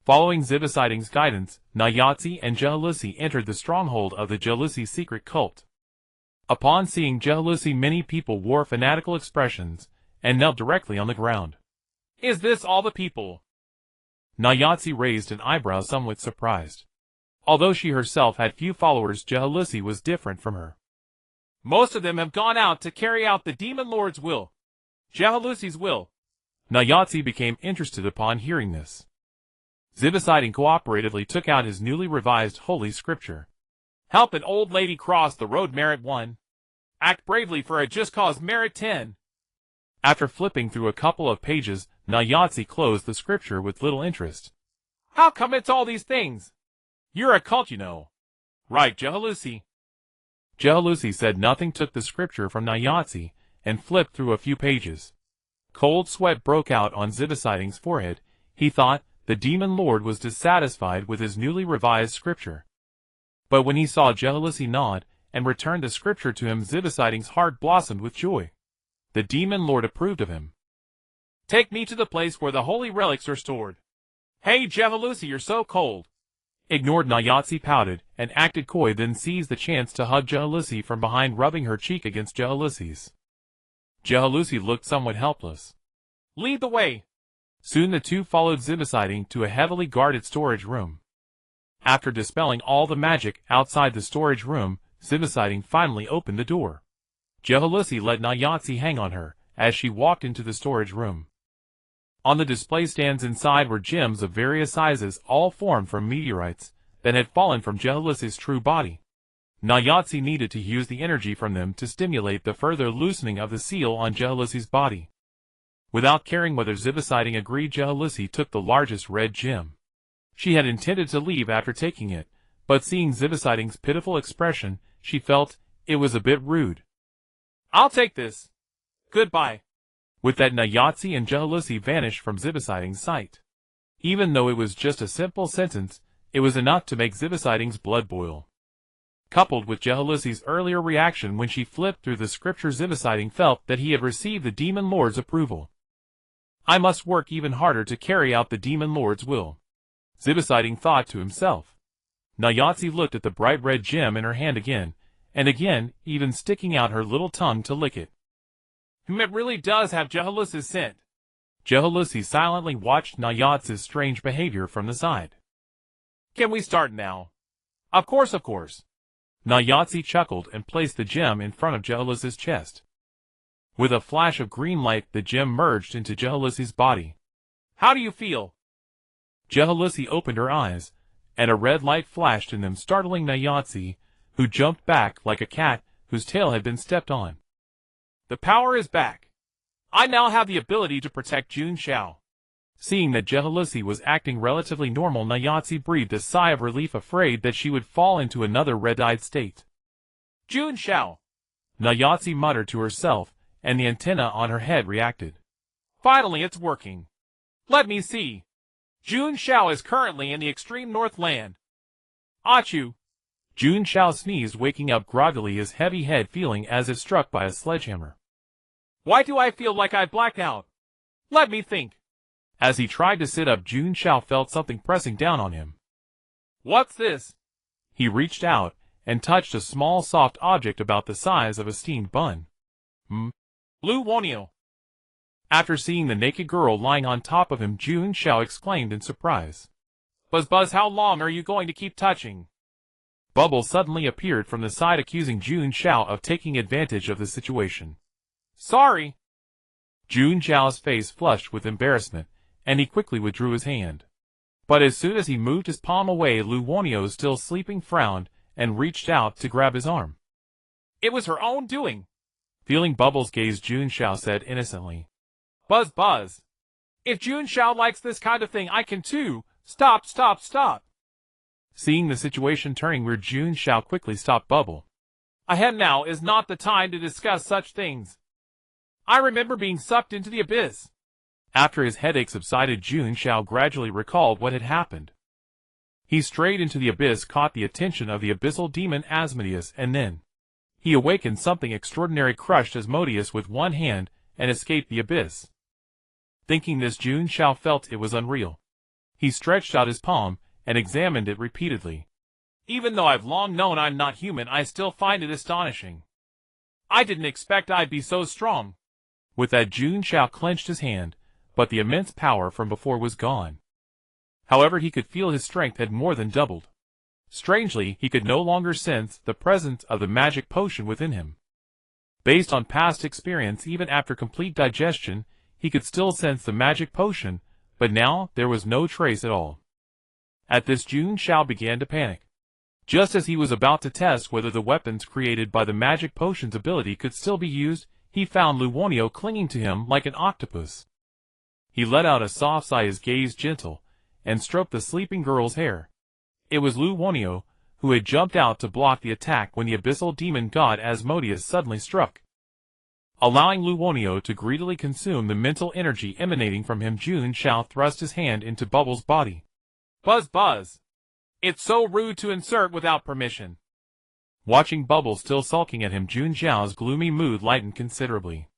Speaker 1: Following Zibisiding's guidance, Nayatsi and Jehalusi entered the stronghold of the Jehalusi secret cult. Upon seeing Jehalusi, many people wore fanatical expressions and knelt directly on the ground.
Speaker 2: Is this all the people?
Speaker 1: Nayatsi raised an eyebrow, somewhat surprised. Although she herself had few followers, Jehalusi was different from her.
Speaker 2: Most of them have gone out to carry out the Demon Lord's will. Jehalusi's will.
Speaker 1: Nayatsi became interested upon hearing this. Zibisiding cooperatively took out his newly revised Holy Scripture.
Speaker 2: Help an old lady cross the road, merit 1. Act bravely for a just cause, merit 10.
Speaker 1: After flipping through a couple of pages, Nayatsi closed the scripture with little interest.
Speaker 2: How come it's all these things? You're a cult, you know. Right, Jehalusi?
Speaker 1: Jehalusi said nothing, took the scripture from Nayatsi and flipped through a few pages. Cold sweat broke out on Zibisiding's forehead. He thought the Demon Lord was dissatisfied with his newly revised scripture. But when he saw Jehalusi nod and return the scripture to him, Zibisiding's heart blossomed with joy. The Demon Lord approved of him.
Speaker 2: Take me to the place where the holy relics are stored. Hey, Jehalusi, you're so cold.
Speaker 1: Ignored, Nayatsi pouted and acted coy, then seized the chance to hug Jehalusi from behind, rubbing her cheek against Jehalusi's. Jehalusi looked somewhat helpless.
Speaker 2: Lead the way.
Speaker 1: Soon the two followed Zibisiding to a heavily guarded storage room. After dispelling all the magic outside the storage room, Zibisiding finally opened the door. Jehalusi let Nayatsi hang on her as she walked into the storage room. On the display stands inside were gems of various sizes, all formed from meteorites that had fallen from Jehalusi's true body. Nayatsi needed to use the energy from them to stimulate the further loosening of the seal on Jehalusi's body. Without caring whether Zibisiding agreed, Jehalusi took the largest red gem. She had intended to leave after taking it, but seeing Zibisiding's pitiful expression, she felt it was a bit rude.
Speaker 2: I'll take this. Goodbye.
Speaker 1: With that, Nayatsi and Jehalusi vanished from Zibisiding's sight. Even though it was just a simple sentence, it was enough to make Zibisiding's blood boil. Coupled with Jehalusi's earlier reaction when she flipped through the scripture, Zibisiding felt that he had received the Demon Lord's approval. I must work even harder to carry out the Demon Lord's will, Zibisiding thought to himself. Nayatsi looked at the bright red gem in her hand again, and again, even sticking out her little tongue to lick it.
Speaker 2: It really does have Jehalusi's scent.
Speaker 1: Jehalusi silently watched Nayatsi's strange behavior from the side.
Speaker 2: Can we start now? Of course.
Speaker 1: Nayatsi chuckled and placed the gem in front of Jehalusi's chest. With a flash of green light, the gem merged into Jehalusi's body.
Speaker 2: How do you feel?
Speaker 1: Jehalusi opened her eyes, and a red light flashed in them, startling Nayatsi, who jumped back like a cat whose tail had been stepped on.
Speaker 2: The power is back. I now have the ability to protect Jun Xiao.
Speaker 1: Seeing that Jehalusi was acting relatively normal, Nayatsi breathed a sigh of relief, afraid that she would fall into another red-eyed state.
Speaker 2: Jun Xiao,
Speaker 1: Nayatsi muttered to herself, and the antenna on her head reacted.
Speaker 2: Finally, it's working. Let me see. Jun Xiao is currently in the extreme north land. Achu.
Speaker 1: Jun Xiao sneezed, waking up groggily, his heavy head feeling as if struck by a sledgehammer.
Speaker 2: Why do I feel like I blacked out? Let me think.
Speaker 1: As he tried to sit up, Jun Xiao felt something pressing down on him.
Speaker 2: What's this?
Speaker 1: He reached out and touched a small soft object about the size of a steamed bun.
Speaker 2: Lu Wonio.
Speaker 1: After seeing the naked girl lying on top of him, Jun Xiao exclaimed in surprise.
Speaker 2: Buzz, how long are you going to keep touching?
Speaker 1: Bubble suddenly appeared from the side, accusing Jun Xiao of taking advantage of the situation.
Speaker 2: Sorry.
Speaker 1: Jun Xiao's face flushed with embarrassment, and he quickly withdrew his hand. But as soon as he moved his palm away, Lu Wonio, still sleeping, frowned and reached out to grab his arm.
Speaker 2: It was her own doing.
Speaker 1: Feeling Bubble's gaze, Jun Xiao said innocently.
Speaker 2: Buzz. If Jun Xiao likes this kind of thing, I can too. Stop.
Speaker 1: Seeing the situation turning weird, Jun Xiao quickly stopped Bubble.
Speaker 2: Ahem, now is not the time to discuss such things. I remember being sucked into the abyss.
Speaker 1: After his headache subsided, Jun Xiao gradually recalled what had happened. He strayed into the abyss, caught the attention of the abyssal demon Asmodeus, and then he awakened something extraordinary, crushed Asmodeus with one hand, and escaped the abyss. Thinking this, Jun Xiao felt it was unreal. He stretched out his palm and examined it repeatedly.
Speaker 2: Even though I've long known I'm not human, I still find it astonishing. I didn't expect I'd be so strong.
Speaker 1: With that, Jun Xiao clenched his hand, but the immense power from before was gone. However, he could feel his strength had more than doubled. Strangely, he could no longer sense the presence of the magic potion within him. Based on past experience, even after complete digestion, he could still sense the magic potion, but now there was no trace at all. At this, Jun Xiao began to panic. Just as he was about to test whether the weapons created by the magic potion's ability could still be used, he found Lu Wonio clinging to him like an octopus. He let out a soft sigh, his gaze gentle, and stroked the sleeping girl's hair. It was Lu Wonio, who had jumped out to block the attack when the abyssal demon god Asmodeus suddenly struck. Allowing Lu Wonio to greedily consume the mental energy emanating from him, Jun Xiao thrust his hand into Bubble's body.
Speaker 2: Buzz. It's so rude to insert without permission.
Speaker 1: Watching Bubble still sulking at him, Jun Xiao's gloomy mood lightened considerably.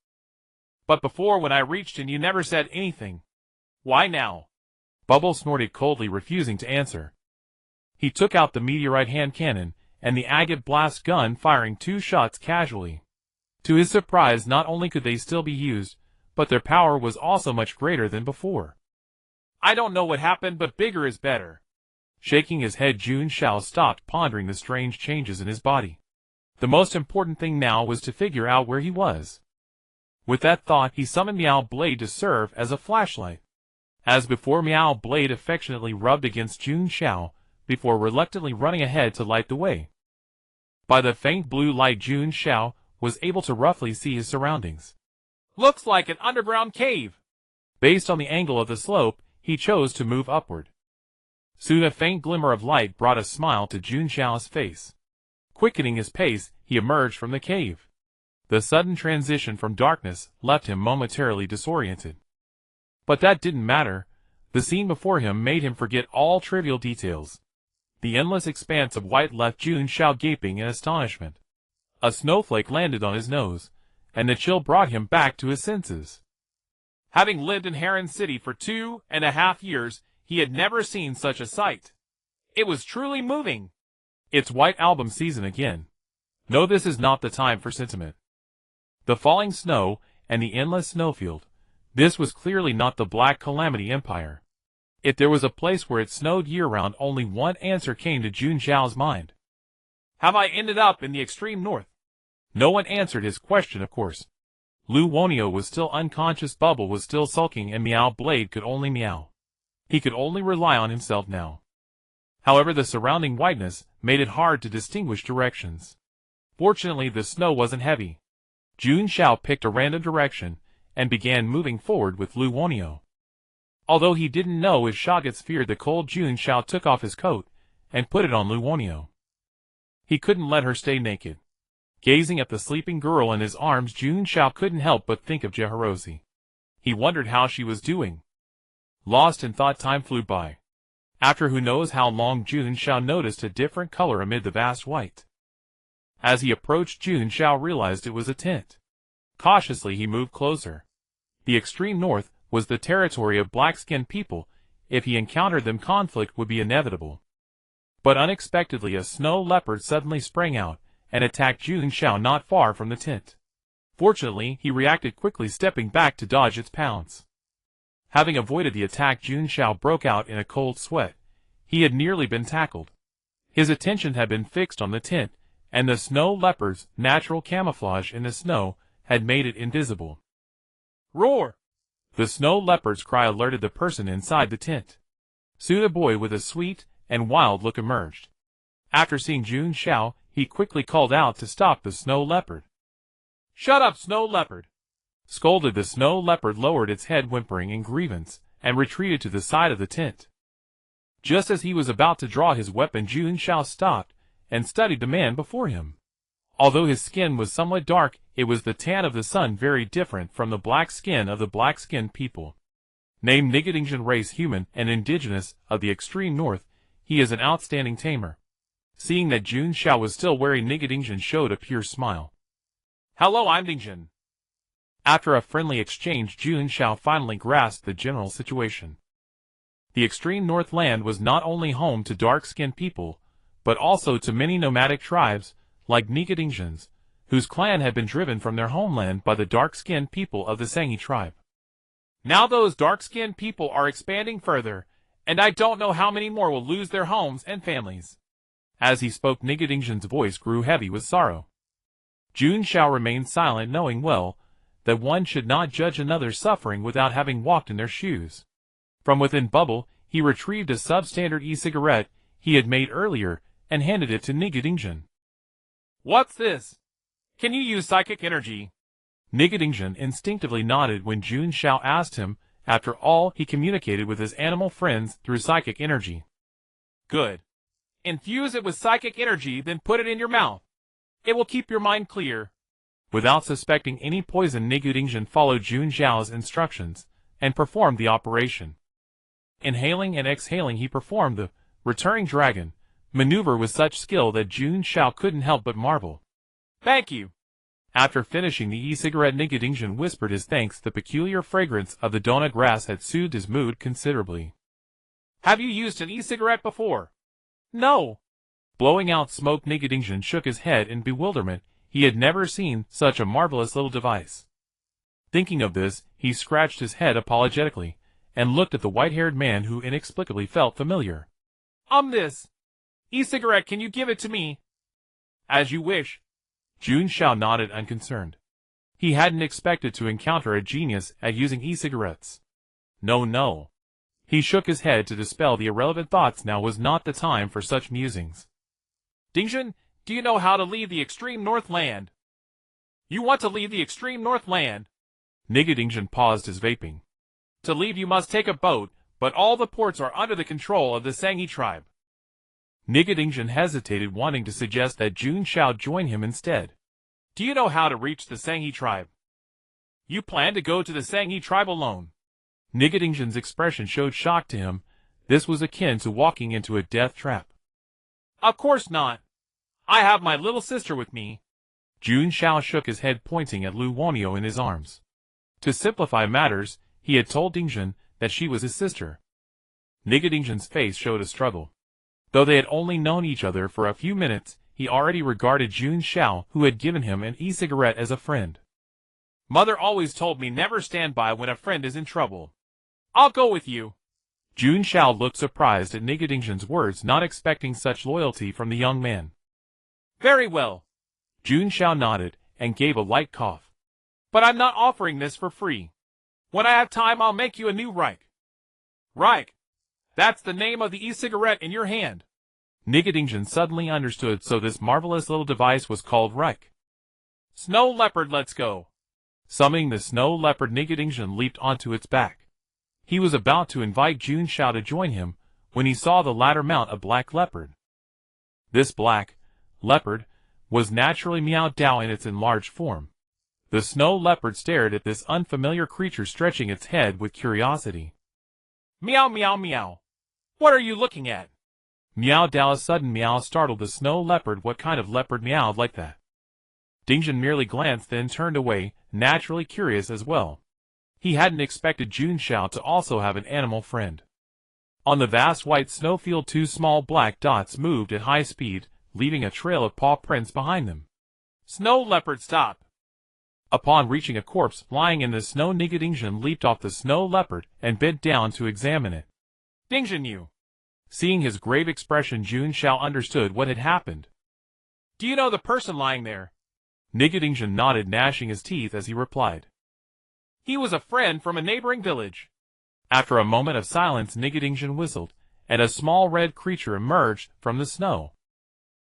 Speaker 2: But before, when I reached in, you never said anything. Why now?
Speaker 1: Bubble snorted coldly, refusing to answer. He took out the meteorite hand cannon and the agate blast gun, firing 2 shots casually. To his surprise, not only could they still be used, but their power was also much greater than before.
Speaker 2: I don't know what happened, but bigger is better.
Speaker 1: Shaking his head, Jun Xiao stopped pondering the strange changes in his body. The most important thing now was to figure out where he was. With that thought, he summoned Meow Blade to serve as a flashlight. As before, Meow Blade affectionately rubbed against Jun Xiao, before reluctantly running ahead to light the way. By the faint blue light, Jun Xiao was able to roughly see his surroundings.
Speaker 2: Looks like an underground cave.
Speaker 1: Based on the angle of the slope, he chose to move upward. Soon a faint glimmer of light brought a smile to Jun Xiao's face. Quickening his pace, he emerged from the cave. The sudden transition from darkness left him momentarily disoriented. But that didn't matter. The scene before him made him forget all trivial details. The endless expanse of white left Jun Xiao gaping in astonishment. A snowflake landed on his nose, and the chill brought him back to his senses.
Speaker 2: Having lived in Harran City for 2.5 years, he had never seen such a sight. It was truly moving.
Speaker 1: It's White Album season again. No, this is not the time for sentiment. The falling snow and the endless snowfield. This was clearly not the Black Calamity Empire. If there was a place where it snowed year-round, only one answer came to Jun Xiao's mind.
Speaker 2: Have I ended up in the extreme north?
Speaker 1: No one answered his question, of course. Lu Wonio was still unconscious, Bubble was still sulking, and Meow Blade could only meow. He could only rely on himself now. However, the surrounding whiteness made it hard to distinguish directions. Fortunately, the snow wasn't heavy. Jun Xiao picked a random direction and began moving forward with Lu Wonio. Although he didn't know if Shoggoths feared the cold, Jun Xiao took off his coat and put it on Lu Wonio. He couldn't let her stay naked. Gazing at the sleeping girl in his arms, Jun Xiao couldn't help but think of Jeharosi. He wondered how she was doing. Lost in thought, time flew by. After who knows how long, Jun Xiao noticed a different color amid the vast white. As he approached, Jun Xiao realized it was a tent. Cautiously he moved closer. The extreme north was the territory of black-skinned people. If he encountered them, conflict would be inevitable. But unexpectedly a snow leopard suddenly sprang out and attacked Jun Xiao not far from the tent. Fortunately, he reacted quickly, stepping back to dodge its pounce. Having avoided the attack, Jun Xiao broke out in a cold sweat. He had nearly been tackled. His attention had been fixed on the tent, and the snow leopard's natural camouflage in the snow had made it invisible.
Speaker 2: Roar!
Speaker 1: The snow leopard's cry alerted the person inside the tent. Soon a boy with a sweet and wild look emerged. After seeing Jun Xiao, he quickly called out to stop the snow leopard.
Speaker 2: "Shut up, snow leopard!"
Speaker 1: Scolded. The snow leopard lowered its head, whimpering in grievance, and retreated to the side of the tent. Just as he was about to draw his weapon, Jun Xiao stopped and studied the man before him. Although his skin was somewhat dark, it was the tan of the sun, very different from the black skin of the black-skinned people. Named Nigadingjan race, human and indigenous of the extreme north, he is an outstanding tamer. Seeing that Jun Xiao was still wearing Nigadingjan, showed a pure smile.
Speaker 2: "Hello, I'm Dingjan."
Speaker 1: After a friendly exchange, Jun Xiao finally grasped the general situation. The extreme north land was not only home to dark-skinned people, but also to many nomadic tribes, like Nigadingjans, whose clan had been driven from their homeland by the dark-skinned people of the Sangi tribe.
Speaker 2: Now those dark-skinned people are expanding further, and I don't know how many more will lose their homes and families.
Speaker 1: As he spoke, Nigadingjan's voice grew heavy with sorrow. Jun Xiao remained silent, knowing well that one should not judge another's suffering without having walked in their shoes. From within bubble, he retrieved a substandard e-cigarette he had made earlier and handed it to Nigadingjan.
Speaker 2: "What's this? Can you use psychic energy?"
Speaker 1: Nigadingjan instinctively nodded when Jun Xiao asked him. After all, he communicated with his animal friends through psychic energy.
Speaker 2: "Good. Infuse it with psychic energy, then put it in your mouth. It will keep your mind clear."
Speaker 1: Without suspecting any poison, Nigadingjan followed Jun Xiao's instructions and performed the operation. Inhaling and exhaling, he performed the returning dragon maneuver with such skill that Jun Xiao couldn't help but marvel.
Speaker 2: "Thank you."
Speaker 1: After finishing the e-cigarette, Nigadingjan whispered his thanks. The peculiar fragrance of the dona grass had soothed his mood considerably.
Speaker 2: "Have you used an e-cigarette before?" "No."
Speaker 1: Blowing out smoke, Nigadingjan shook his head in bewilderment. He had never seen such a marvelous little device. Thinking of this, he scratched his head apologetically and looked at the white-haired man, who inexplicably felt familiar.
Speaker 2: This e-cigarette, can you give it to me?" "As you wish."
Speaker 1: Jun Xiao nodded, unconcerned. He hadn't expected to encounter a genius at using e-cigarettes. No. He shook his head to dispel the irrelevant thoughts. Now was not the time for such musings.
Speaker 2: "Dingjan, do you know how to leave the extreme north land?" "You want to leave the extreme north land?"
Speaker 1: Nigadingjan paused his vaping.
Speaker 2: "To leave you must take a boat, but all the ports are under the control of the Sangi tribe."
Speaker 1: Nigadingjan hesitated, wanting to suggest that Jun Xiao join him instead.
Speaker 2: "Do you know how to reach the Sangi tribe?" "You plan to go to the Sangi tribe alone?"
Speaker 1: Nigadingjan's expression showed shock to him. This was akin to walking into a death trap.
Speaker 2: "Of course not. I have my little sister with me."
Speaker 1: Jun Xiao shook his head, pointing at Lu Wonio in his arms. To simplify matters, he had told Dingjan that she was his sister. Nigadingjan's face showed a struggle. Though they had only known each other for a few minutes, he already regarded Jun Xiao, who had given him an e-cigarette, as a friend.
Speaker 2: "Mother always told me never stand by when a friend is in trouble. I'll go with you."
Speaker 1: Jun Xiao looked surprised at Nigadingjan's words, not expecting such loyalty from the young man.
Speaker 2: "Very well."
Speaker 1: Jun Xiao nodded and gave a light cough.
Speaker 2: "But I'm not offering this for free. When I have time, I'll make you a new Reich." "Reich? That's the name of the e-cigarette in your hand."
Speaker 1: Nigadingjan suddenly understood, so this marvelous little device was called Reich.
Speaker 2: "Snow leopard, let's go."
Speaker 1: Summoning the snow leopard, Nigadingjan leaped onto its back. He was about to invite Jun Xiao to join him when he saw the latter mount a black leopard. This black leopard was naturally Miao Dao in its enlarged form. The snow leopard stared at this unfamiliar creature, stretching its head with curiosity.
Speaker 2: "Meow, meow, meow. What are you looking at?
Speaker 1: Meow Dao's sudden meow startled the snow leopard. What kind of leopard meowed like that? Dingjun merely glanced, then turned away, naturally curious as well. He hadn't expected Jun Xiao to also have an animal friend. On the vast white snowfield, two small black dots moved at high speed, leaving a trail of paw prints behind them.
Speaker 2: Snow leopard, stop!
Speaker 1: Upon reaching a corpse lying in the snow, Dingjun leaped off the snow leopard and bent down to examine it.
Speaker 2: Dingjun, you!
Speaker 1: Seeing his grave expression, Jun Xiao understood what had happened.
Speaker 2: Do you know the person lying there?
Speaker 1: Dingjun nodded, gnashing his teeth as he replied.
Speaker 2: He was a friend from a neighboring village.
Speaker 1: After a moment of silence, Dingjun whistled, and a small red creature emerged from the snow.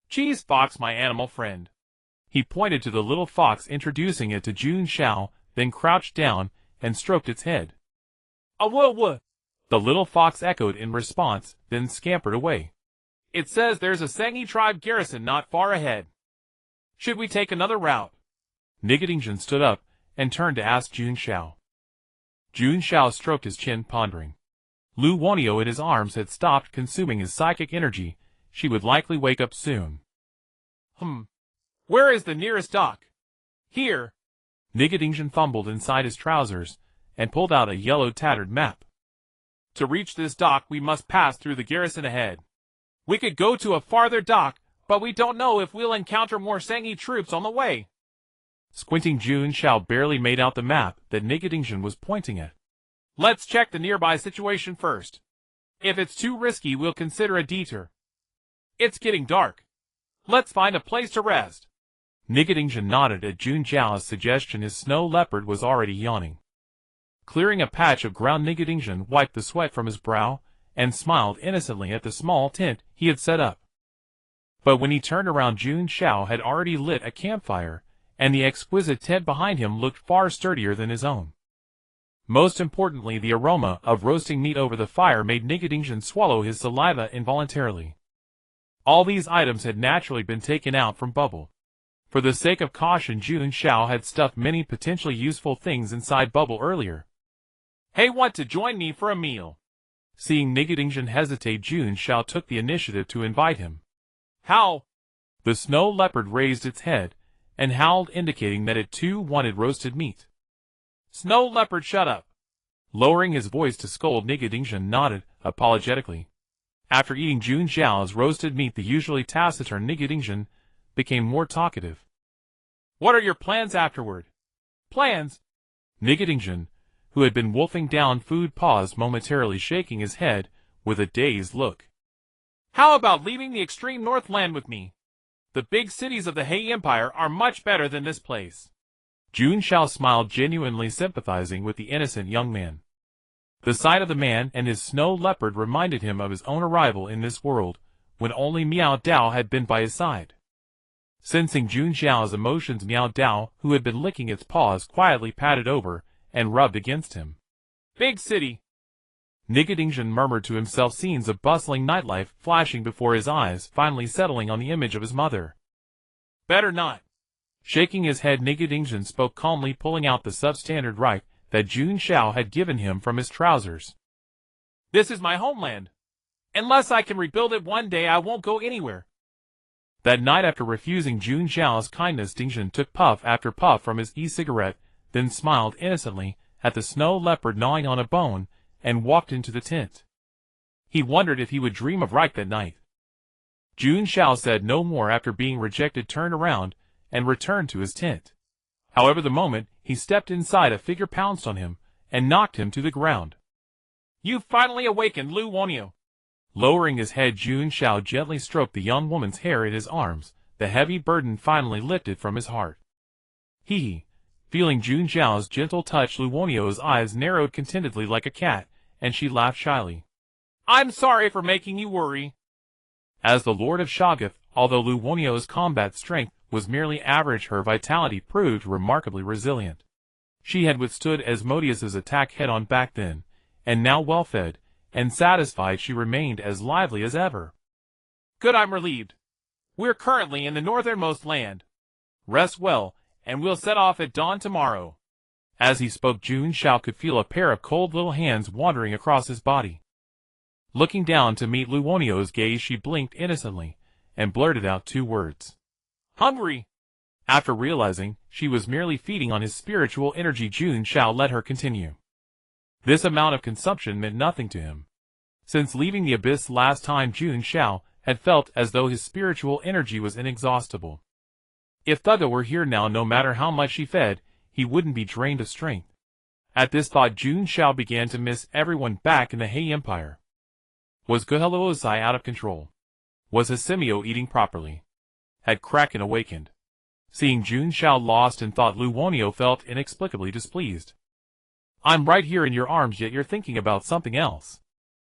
Speaker 2: Cheese Fox, my animal friend.
Speaker 1: He pointed to the little fox, introducing it to Jun Xiao, then crouched down and stroked its head.
Speaker 2: Whoa.
Speaker 1: The little fox echoed in response, then scampered away.
Speaker 2: It says there's a Sangi tribe garrison not far ahead. Should we take another route?
Speaker 1: Dingjun stood up and turned to ask Jun Xiao. Jun Xiao stroked his chin, pondering. Lu Wanio in his arms had stopped consuming his psychic energy. She would likely wake up soon.
Speaker 2: Where is the nearest dock? Here.
Speaker 1: Dingjun fumbled inside his trousers and pulled out a yellow tattered map.
Speaker 2: To reach this dock, we must pass through the garrison ahead. We could go to a farther dock, but we don't know if we'll encounter more Sangi troops on the way.
Speaker 1: Squinting, Jun Xiao barely made out the map that Dingjun was pointing at.
Speaker 2: Let's check the nearby situation first. If it's too risky, we'll consider a detour. It's getting dark. Let's find a place to rest.
Speaker 1: Dingjun nodded at Jun Xiao's suggestion. His snow leopard was already yawning. Clearing a patch of ground, Dingjun wiped the sweat from his brow and smiled innocently at the small tent he had set up. But when he turned around, Jun Xiao had already lit a campfire, and the exquisite tent behind him looked far sturdier than his own. Most importantly, the aroma of roasting meat over the fire made Dingjun swallow his saliva involuntarily. All these items had naturally been taken out from Bubble. For the sake of caution, Jun Xiao had stuffed many potentially useful things inside Bubble earlier.
Speaker 2: Hey, want to join me for a meal?
Speaker 1: Seeing Dingjun hesitate, Jun Xiao took the initiative to invite him.
Speaker 2: How?
Speaker 1: The snow leopard raised its head and howled, indicating that it too wanted roasted meat.
Speaker 2: Snow leopard, shut up.
Speaker 1: Lowering his voice to scold, Dingjun nodded apologetically. After eating Jun Xiao's roasted meat, the usually taciturn Dingjun became more talkative.
Speaker 2: What are your plans afterward? Plans?
Speaker 1: Dingjun, who had been wolfing down food, paused, momentarily shaking his head with a dazed look.
Speaker 2: How about leaving the extreme Northland with me? The big cities of the He Empire are much better than this place.
Speaker 1: Jun Xiao smiled, genuinely sympathizing with the innocent young man. The sight of the man and his snow leopard reminded him of his own arrival in this world, when only Meow Dao had been by his side. Sensing Jun Xiao's emotions, Meow Dao, who had been licking its paws, quietly patted over and rubbed against him.
Speaker 2: Big city.
Speaker 1: Dingjun murmured to himself, scenes of bustling nightlife flashing before his eyes, finally settling on the image of his mother.
Speaker 2: Better not.
Speaker 1: Shaking his head, Dingjun spoke calmly, pulling out the substandard rifle that Jun Xiao had given him from his trousers.
Speaker 2: This is my homeland. Unless I can rebuild it one day, I won't go anywhere.
Speaker 1: That night, after refusing Jun Xiao's kindness, Dingjun took puff after puff from his e-cigarette, then smiled innocently at the snow leopard gnawing on a bone, and walked into the tent. He wondered if he would dream of Reich that night. Jun Xiao said no more after being rejected, turned around, and returned to his tent. However, the moment he stepped inside, a figure pounced on him and knocked him to the ground.
Speaker 2: You've finally awakened, Lu Wanio.
Speaker 1: Lowering his head, Jun Xiao gently stroked the young woman's hair in his arms, the heavy burden finally lifted from his heart. He, feeling Jun Xiao's gentle touch, Lu Wanio's eyes narrowed contentedly like a cat, and she laughed shyly.
Speaker 2: I'm sorry for making you worry.
Speaker 1: As the Lord of Shoggoth, although Lu Wanio's combat strength was merely average, her vitality proved remarkably resilient. She had withstood Asmodeus's attack head-on back then, and now well-fed and satisfied, she remained as lively as ever.
Speaker 2: Good, I'm relieved. We're currently in the northernmost land. Rest well, and we'll set off at dawn tomorrow.
Speaker 1: As he spoke, Jun Xiao could feel a pair of cold little hands wandering across his body. Looking down to meet Lu Wonio's gaze, she blinked innocently and blurted out 2 words.
Speaker 2: Hungry.
Speaker 1: After realizing she was merely feeding on his spiritual energy, Jun Xiao let her continue. This amount of consumption meant nothing to him. Since leaving the abyss last time, Jun Xiao had felt as though his spiritual energy was inexhaustible. If Thugga were here now, no matter how much he fed, he wouldn't be drained of strength. At this thought, Jun Xiao began to miss everyone back in the He Empire. Was Guheluosai out of control? Was Hasimio eating properly? Had Kraken awakened? Seeing Jun Xiao lost in thought, Lu Wonio felt inexplicably displeased. I'm right here in your arms, yet you're thinking about something else.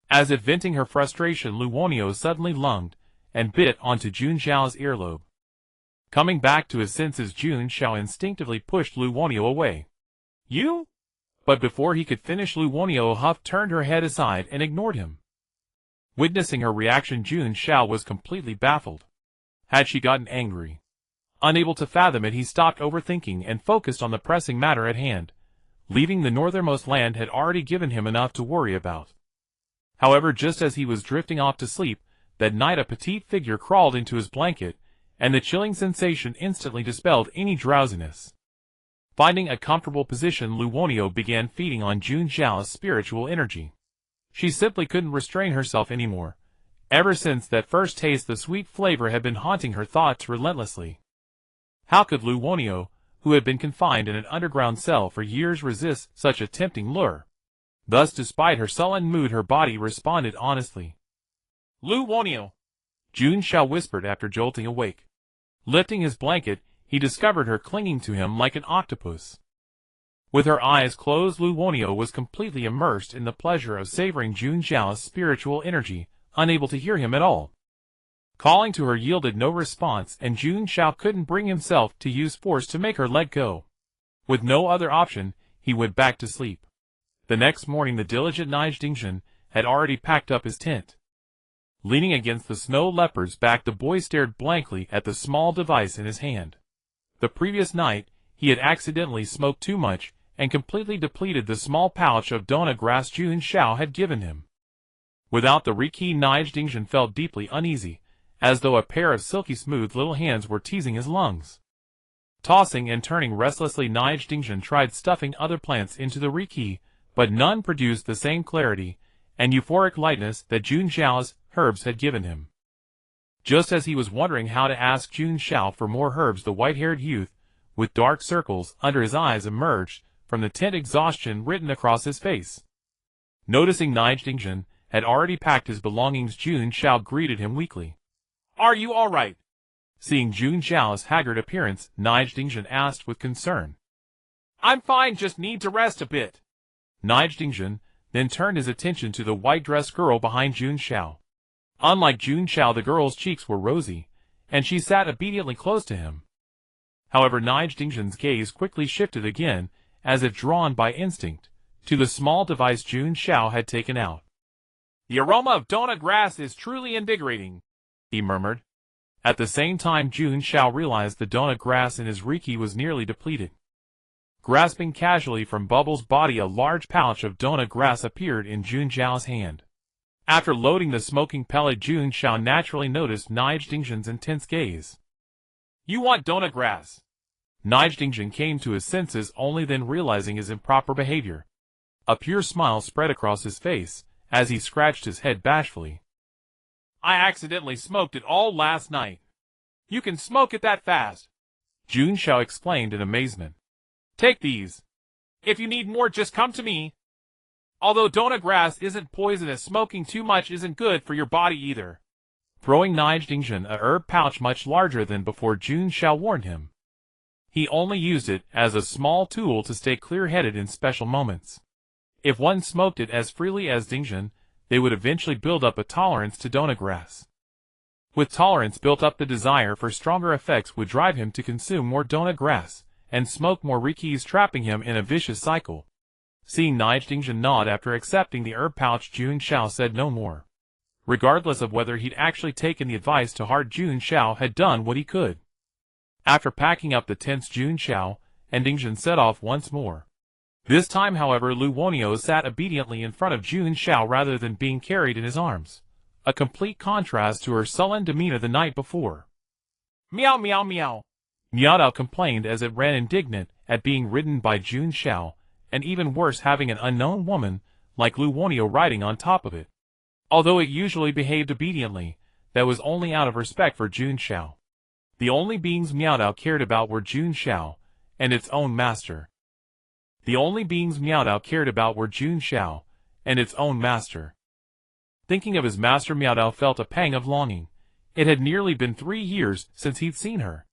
Speaker 1: As if venting her frustration, Lu Wonio suddenly lunged and bit onto Jun Xiao's earlobe. Coming back to his senses, Jun Xiao instinctively pushed Lu Wonio away. You? But before he could finish, Lu Wonio huffed, turned her head aside, and ignored him. Witnessing her reaction, Jun Xiao was completely baffled. Had she gotten angry? Unable to fathom it, he stopped overthinking and focused on the pressing matter at hand. Leaving the northernmost land had already given him enough to worry about. However, just as he was drifting off to sleep, that night a petite figure crawled into his blanket, and the chilling sensation instantly dispelled any drowsiness. Finding a comfortable position, Lu Wonio began feeding on Jun Xiao's spiritual energy. She simply couldn't restrain herself anymore. Ever since that first taste, the sweet flavor had been haunting her thoughts relentlessly. How could Lu Wonio, who had been confined in an underground cell for years, resist such a tempting lure? Thus, despite her sullen mood, her body responded honestly.
Speaker 2: Lu Wonio,
Speaker 1: Jun Xiao whispered after jolting awake. Lifting his blanket, he discovered her clinging to him like an octopus. With her eyes closed, Lu Wonio was completely immersed in the pleasure of savoring Jun Xiao's spiritual energy, unable to hear him at all. Calling to her yielded no response, and Jun Xiao couldn't bring himself to use force to make her let go. With no other option, he went back to sleep. The next morning, the diligent Nijdingzhen had already packed up his tent. Leaning against the snow leopard's back, the boy stared blankly at the small device in his hand. The previous night, he had accidentally smoked too much and completely depleted the small pouch of dona grass Jun Xiao had given him. Without the Riki, Nijdingzhen felt deeply uneasy, as though a pair of silky smooth little hands were teasing his lungs. Tossing and turning restlessly, Nijdingzhen tried stuffing other plants into the Riki, but none produced the same clarity and euphoric lightness that Jun Xiao's herbs had given him. Just as he was wondering how to ask Jun Xiao for more herbs, the white-haired youth, with dark circles under his eyes, emerged from the tent, exhaustion written across his face. Noticing Nijdingzhen had already packed his belongings, Jun Xiao greeted him weakly.
Speaker 2: Are you all right?
Speaker 1: Seeing Jun Xiao's haggard appearance, Nijdingzhen asked with concern.
Speaker 2: I'm fine, just need to rest a bit.
Speaker 1: Nijdingzhen then turned his attention to the white-dressed girl behind Jun Xiao. Unlike Jun Xiao, the girl's cheeks were rosy, and she sat obediently close to him. However, Nijdingzhen's gaze quickly shifted again, as if drawn by instinct, to the small device Jun Xiao had taken out.
Speaker 2: The aroma of dona grass is truly invigorating,
Speaker 1: he murmured. At the same time, Jun Xiao realized the dona grass in his Riki was nearly depleted. Grasping casually from Bubble's body, a large pouch of dona grass appeared in Jun Xiao's hand. After loading the smoking pellet, Jun Xiao naturally noticed Nijdingzhen's intense gaze.
Speaker 2: You want dona grass?
Speaker 1: Nijdingzhen came to his senses, only then realizing his improper behavior. A pure smile spread across his face as he scratched his head bashfully.
Speaker 2: I accidentally smoked it all last night. You can smoke it that fast?
Speaker 1: Jun Xiao exclaimed in amazement.
Speaker 2: Take these. If you need more, just come to me. Although dona grass isn't poisonous, smoking too much isn't good for your body either.
Speaker 1: Throwing Nijdingzhen a herb pouch much larger than before, Jun Xiao warned him. He only used it as a small tool to stay clear-headed in special moments. If one smoked it as freely as Dingzhen, they would eventually build up a tolerance to dona grass. With tolerance built up, the desire for stronger effects would drive him to consume more dona grass and smoke more Rikis, trapping him in a vicious cycle. Seeing Nijdingzhen nod after accepting the herb pouch, Jun Xiao said no more. Regardless of whether he'd actually taken the advice to heart, Jun Xiao had done what he could. After packing up the tents, Jun Xiao and Dingzhen set off once more. This time, however, Lu Wonio sat obediently in front of Jun Xiao rather than being carried in his arms, a complete contrast to her sullen demeanor the night before.
Speaker 2: Meow meow meow.
Speaker 1: Miao Dao complained as it ran indignant at being ridden by Jun Xiao, and even worse having an unknown woman like Lu Wonio riding on top of it. Although it usually behaved obediently, that was only out of respect for Jun Xiao. The only beings Miao Dao cared about were Jun Xiao and its own master. The only beings Miao Dao cared about were Jun Xiao and its own master. Thinking of his master, Miao Dao felt a pang of longing. It had nearly been 3 years since he'd seen her.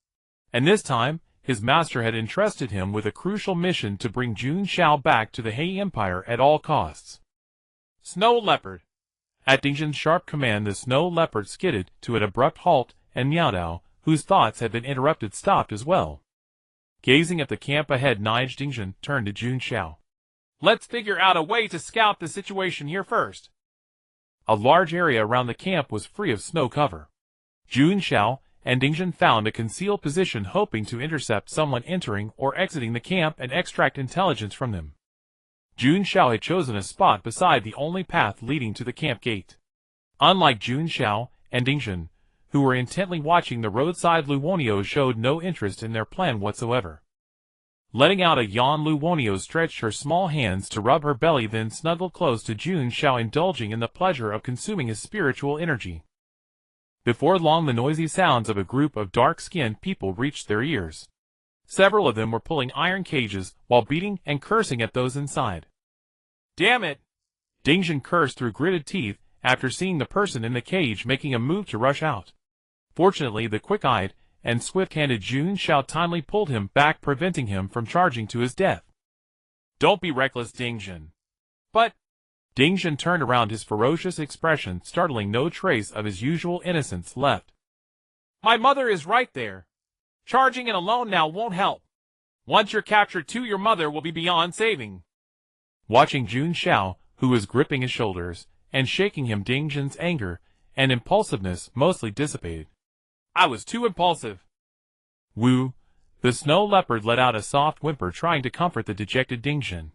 Speaker 1: And this time, his master had entrusted him with a crucial mission to bring Jun Xiao back to the He Empire at all costs.
Speaker 2: Snow leopard.
Speaker 1: At Dingjin's sharp command, the snow leopard skidded to an abrupt halt, and Miao Dao, whose thoughts had been interrupted, stopped as well. Gazing at the camp ahead, Dingjin turned to Jun Xiao.
Speaker 2: Let's figure out a way to scout the situation here first.
Speaker 1: A large area around the camp was free of snow cover. Jun Xiao and Dingjin found a concealed position, hoping to intercept someone entering or exiting the camp and extract intelligence from them. Jun Xiao had chosen a spot beside the only path leading to the camp gate. Unlike Jun Xiao and Dingjin, who were intently watching the roadside, Lu Wonio showed no interest in their plan whatsoever. Letting out a yawn, Lu Wonio stretched her small hands to rub her belly, then snuggled close to Jun Xiao, indulging in the pleasure of consuming his spiritual energy. Before long, the noisy sounds of a group of dark-skinned people reached their ears. Several of them were pulling iron cages while beating and cursing at those inside.
Speaker 2: Damn it!
Speaker 1: Dingjin cursed through gritted teeth after seeing the person in the cage making a move to rush out. Fortunately, the quick-eyed and swift-handed Jun Xiao timely pulled him back, preventing him from charging to his death.
Speaker 2: Don't be reckless, Dingjin.
Speaker 1: But Dingjin turned around, his ferocious expression startling, no trace of his usual innocence left.
Speaker 2: My mother is right there. Charging in alone now won't help. Once you're captured too, your mother will be beyond saving.
Speaker 1: Watching Jun Xiao, who was gripping his shoulders and shaking him, Dingjin's anger and impulsiveness mostly dissipated.
Speaker 2: I was too impulsive.
Speaker 1: Woo! The snow leopard let out a soft whimper, trying to comfort the dejected Dingjin.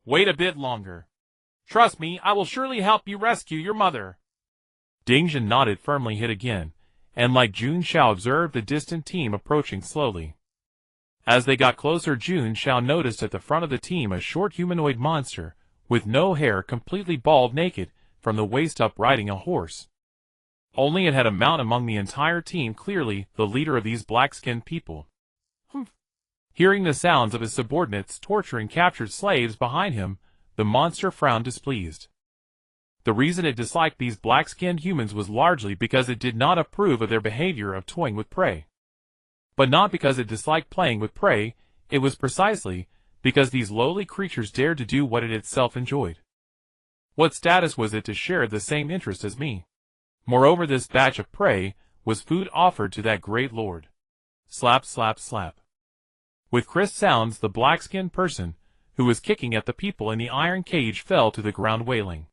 Speaker 2: Wait a bit longer. Trust me, I will surely help you rescue your mother.
Speaker 1: Dingjin nodded, firmly hit again, and like Jun Xiao observed the distant team approaching slowly. As they got closer, Jun Xiao noticed at the front of the team a short humanoid monster, with no hair, completely bald, naked from the waist up, riding a horse. Only it had a mount among the entire team, clearly the leader of these black-skinned people.
Speaker 2: Humph.
Speaker 1: Hearing the sounds of his subordinates torturing captured slaves behind him, the monster frowned, displeased. The reason it disliked these black-skinned humans was largely because it did not approve of their behavior of toying with prey. But not because it disliked playing with prey, it was precisely because these lowly creatures dared to do what it itself enjoyed. What status was it to share the same interest as me? Moreover, this batch of prey was food offered to that great lord. Slap, slap, slap. With crisp sounds, the black-skinned person, who was kicking at the people in the iron cage, fell to the ground wailing.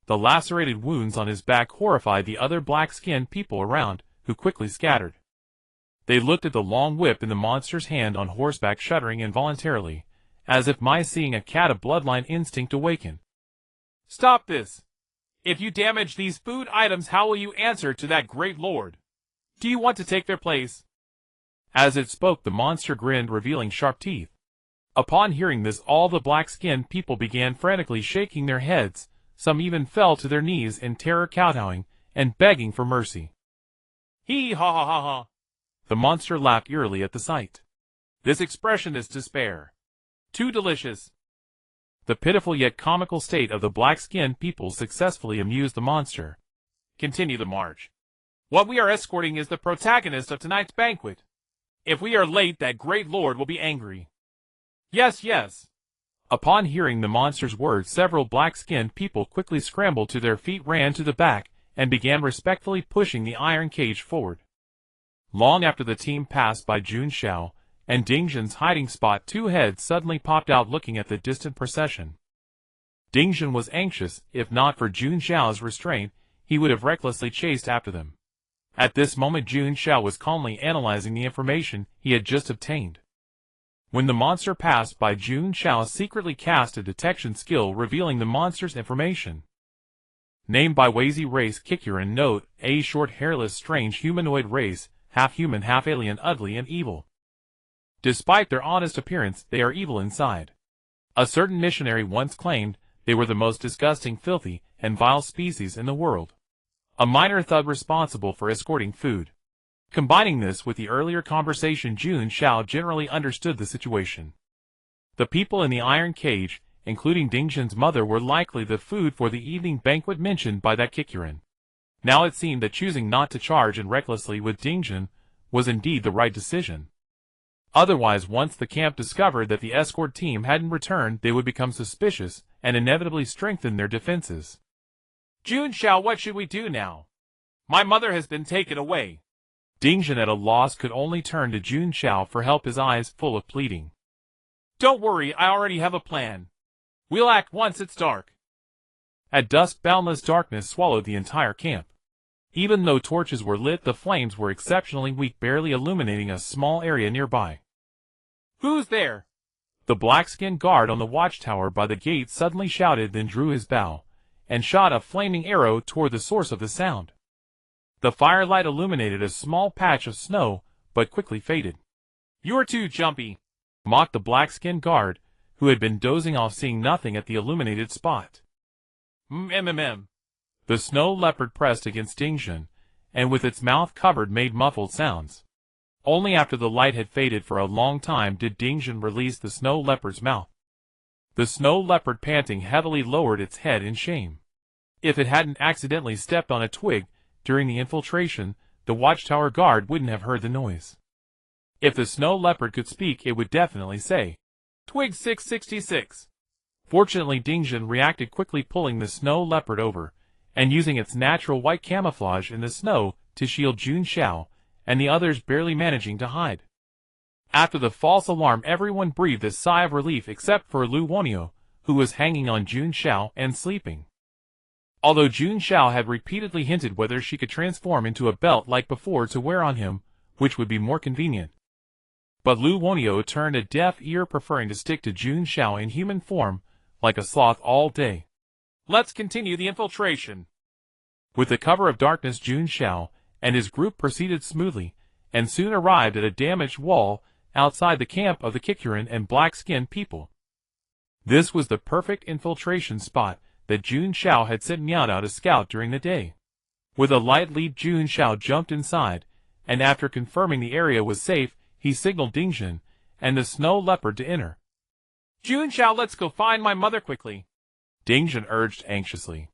Speaker 1: The lacerated wounds on his back horrified the other black-skinned people around, who quickly scattered. They looked at the long whip in the monster's hand on horseback, shuddering involuntarily, as if mice seeing a cat, a bloodline instinct awaken.
Speaker 2: Stop this! If you damage these food items, how will you answer to that great lord? Do you want to take their place?
Speaker 1: As it spoke, the monster grinned, revealing sharp teeth. Upon hearing this, all the black-skinned people began frantically shaking their heads. Some even fell to their knees in terror, kowtowing and begging for mercy.
Speaker 2: Hee ha ha ha ha!
Speaker 1: The monster laughed eerily at the sight.
Speaker 2: This expression is despair. Too delicious.
Speaker 1: The pitiful yet comical state of the black-skinned people successfully amused the monster.
Speaker 2: Continue the march. What we are escorting is the protagonist of tonight's banquet. If we are late, that great lord will be angry. Yes, yes.
Speaker 1: Upon hearing the monster's words, several black-skinned people quickly scrambled to their feet, ran to the back, and began respectfully pushing the iron cage forward. Long after the team passed by Jun Xiao and Dingjin's hiding spot, 2 heads suddenly popped out, looking at the distant procession. Dingjin was anxious. If not for Jun Xiao's restraint, he would have recklessly chased after them. At this moment, Jun Xiao was calmly analyzing the information he had just obtained. When the monster passed by, Jun Xiao secretly cast a detection skill revealing the monster's information. Named by Wazy race Kikurin. Note, a short hairless strange humanoid race, half human half alien, ugly and evil. Despite their honest appearance, they are evil inside. A certain missionary once claimed they were the most disgusting, filthy, and vile species in the world. A minor thug responsible for escorting food. Combining this with the earlier conversation, Jun Xiao generally understood the situation. The people in the iron cage, including Dingjin's mother, were likely the food for the evening banquet mentioned by that Kikurin. Now it seemed that choosing not to charge in recklessly with Dingjin was indeed the right decision. Otherwise, once the camp discovered that the escort team hadn't returned, they would become suspicious and inevitably strengthen their defenses.
Speaker 2: Jun Xiao, what should we do now? My mother has been taken away.
Speaker 1: Dingjin, at a loss, could only turn to Jun Xiao for help, his eyes full of pleading.
Speaker 2: Don't worry, I already have a plan. We'll act once it's dark.
Speaker 1: At dusk, boundless darkness swallowed the entire camp. Even though torches were lit, the flames were exceptionally weak, barely illuminating a small area nearby.
Speaker 2: Who's there?
Speaker 1: The black-skinned guard on the watchtower by the gate suddenly shouted, then drew his bow, and shot a flaming arrow toward the source of the sound. The firelight illuminated a small patch of snow, but quickly faded.
Speaker 2: You're too jumpy,
Speaker 1: mocked the black-skinned guard, who had been dozing off, seeing nothing at the illuminated spot. The snow leopard pressed against Dingjin, and with its mouth covered made muffled sounds. Only after the light had faded for a long time did Dingjin release the snow leopard's mouth. The snow leopard, panting heavily, lowered its head in shame. If it hadn't accidentally stepped on a twig during the infiltration, the watchtower guard wouldn't have heard the noise. If the snow leopard could speak, it would definitely say,
Speaker 2: "Twig 666.
Speaker 1: Fortunately, Dingjin reacted quickly, pulling the snow leopard over, and using its natural white camouflage in the snow to shield Jun Xiao, and the others barely managing to hide. After the false alarm, everyone breathed a sigh of relief except for Lu Wonio, who was hanging on Jun Xiao and sleeping. Although Jun Xiao had repeatedly hinted whether she could transform into a belt like before to wear on him, which would be more convenient. But Lu Wonio turned a deaf ear, preferring to stick to Jun Xiao in human form, like a sloth, all day.
Speaker 2: Let's continue the infiltration.
Speaker 1: With the cover of darkness, Jun Xiao and his group proceeded smoothly, and soon arrived at a damaged wall outside the camp of the Kikurin and black-skinned people. This was the perfect infiltration spot that Jun Xiao had sent Miao to scout during the day. With a light leap, Jun Xiao jumped inside, and after confirming the area was safe, he signaled Dingjin and the snow leopard to enter.
Speaker 2: Jun Xiao, let's go find my mother quickly,
Speaker 1: Dingjin urged anxiously.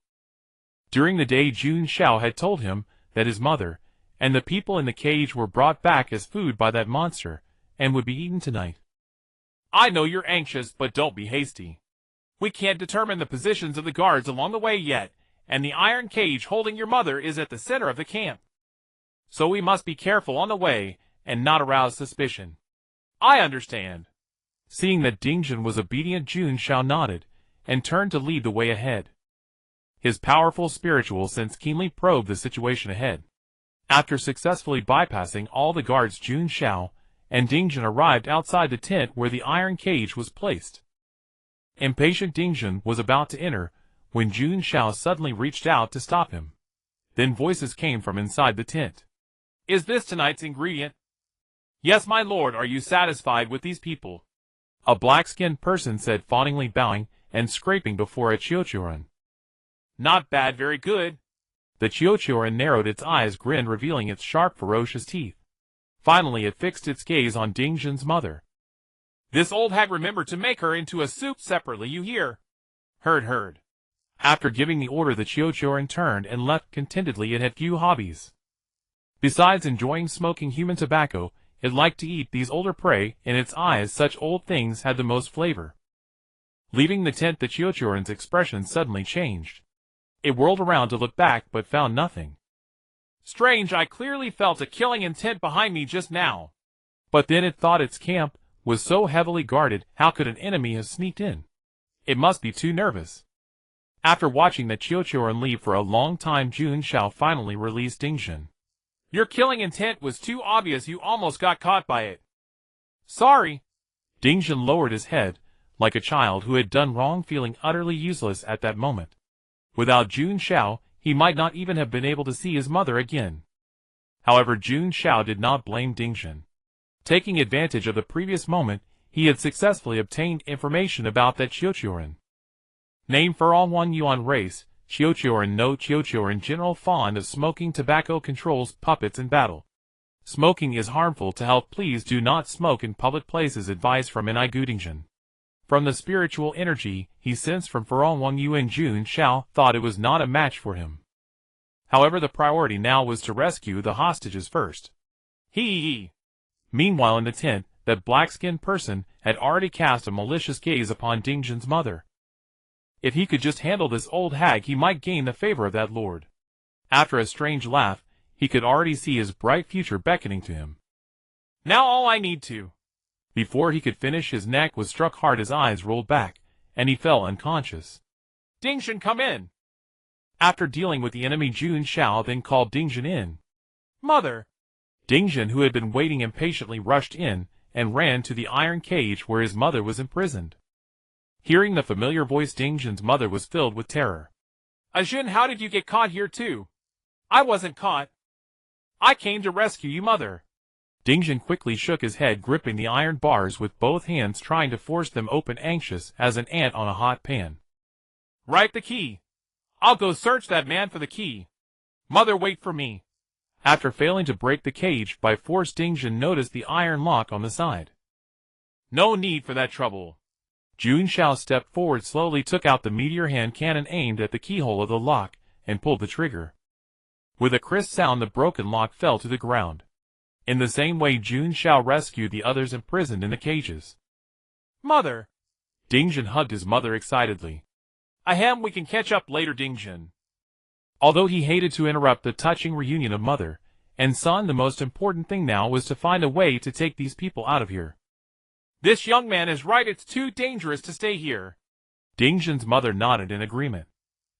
Speaker 1: During the day, Jun Xiao had told him that his mother and the people in the cage were brought back as food by that monster, and would be eaten tonight.
Speaker 2: I know you're anxious, but don't be hasty. We can't determine the positions of the guards along the way yet, and the iron cage holding your mother is at the center of the camp. So we must be careful on the way, and not arouse suspicion. I understand.
Speaker 1: Seeing that Dingjin was obedient, Jun Xiao nodded, and turned to lead the way ahead. His powerful spiritual sense keenly probed the situation ahead. After successfully bypassing all the guards, Jun Xiao and Dingjin arrived outside the tent where the iron cage was placed. Impatient Dingjin was about to enter, when Jun Xiao suddenly reached out to stop him. Then voices came from inside the tent.
Speaker 2: Is this tonight's ingredient? Yes, my lord. Are you satisfied with these people?
Speaker 1: A black-skinned person said, fawningly, bowing and scraping before a Chiochuran.
Speaker 2: Not bad, very good.
Speaker 1: The Chiochuran narrowed its eyes, grinned, revealing its sharp, ferocious teeth. Finally, it fixed its gaze on Dingjin's mother.
Speaker 2: This old hag, remember to make her into a soup separately, you hear?
Speaker 1: Heard. After giving the order, the Chiochuran turned and left contentedly. It had few hobbies. Besides enjoying smoking human tobacco, it liked to eat these older prey. In its eyes, such old things had the most flavor. Leaving the tent, the Chiochuran's expression suddenly changed. It whirled around to look back, but found nothing.
Speaker 2: Strange, I clearly felt a killing intent behind me just now.
Speaker 1: But then it thought its camp was so heavily guarded, how could an enemy have sneaked in? It must be too nervous. After watching the Chiochuran leave for a long time, Jun Xiao finally released Dingjin.
Speaker 2: Your killing intent was too obvious, you almost got caught by it. Sorry.
Speaker 1: Dingjun lowered his head, like a child who had done wrong, feeling utterly useless at that moment. Without Jun Xiao, he might not even have been able to see his mother again. However, Jun Xiao did not blame Dingjun. Taking advantage of the previous moment, he had successfully obtained information about that Xiaochuan. Name for all one Yuan race, Xiaochuan no Xiaochuan general fond of smoking tobacco, controls puppets in battle. Smoking is harmful to health. Please do not smoke in public places. Advice from Enigu Dingjun. From the spiritual energy he sensed from Farong Wang Yu, and Jun Xiao thought it was not a match for him. However, the priority now was to rescue the hostages first. Hee. Meanwhile, in the tent, that black-skinned person had already cast a malicious gaze upon Dingjun's mother. If he could just handle this old hag, he might gain the favor of that lord. After a strange laugh, he could already see his bright future beckoning to him. Now all I need to. Before he could finish, his neck was struck hard, his eyes rolled back, and he fell unconscious. Dingjun, come in. After dealing with the enemy, Jun Xiao then called Dingjun in. Mother! Dingjun, who had been waiting impatiently, rushed in and ran to the iron cage where his mother was imprisoned. Hearing the familiar voice, Dingjun's mother was filled with terror. Jun, how did you get caught here too? I wasn't caught. I came to rescue you, mother. Dingjun quickly shook his head, gripping the iron bars with both hands, trying to force them open, anxious as an ant on a hot pan. Write the key. I'll go search that man for the key. Mother, wait for me. After failing to break the cage by force, Dingjun noticed the iron lock on the side. No need for that trouble. Jun Xiao stepped forward, slowly took out the meteor hand cannon, aimed at the keyhole of the lock, and pulled the trigger. With a crisp sound, the broken lock fell to the ground. In the same way, Jun Xiao rescued the others imprisoned in the cages. Mother! Dingjun hugged his mother excitedly. Ahem, we can catch up later, Dingjun. Although he hated to interrupt the touching reunion of mother and son, the most important thing now was to find a way to take these people out of here. This young man is right, it's too dangerous to stay here. Dingjun's mother nodded in agreement.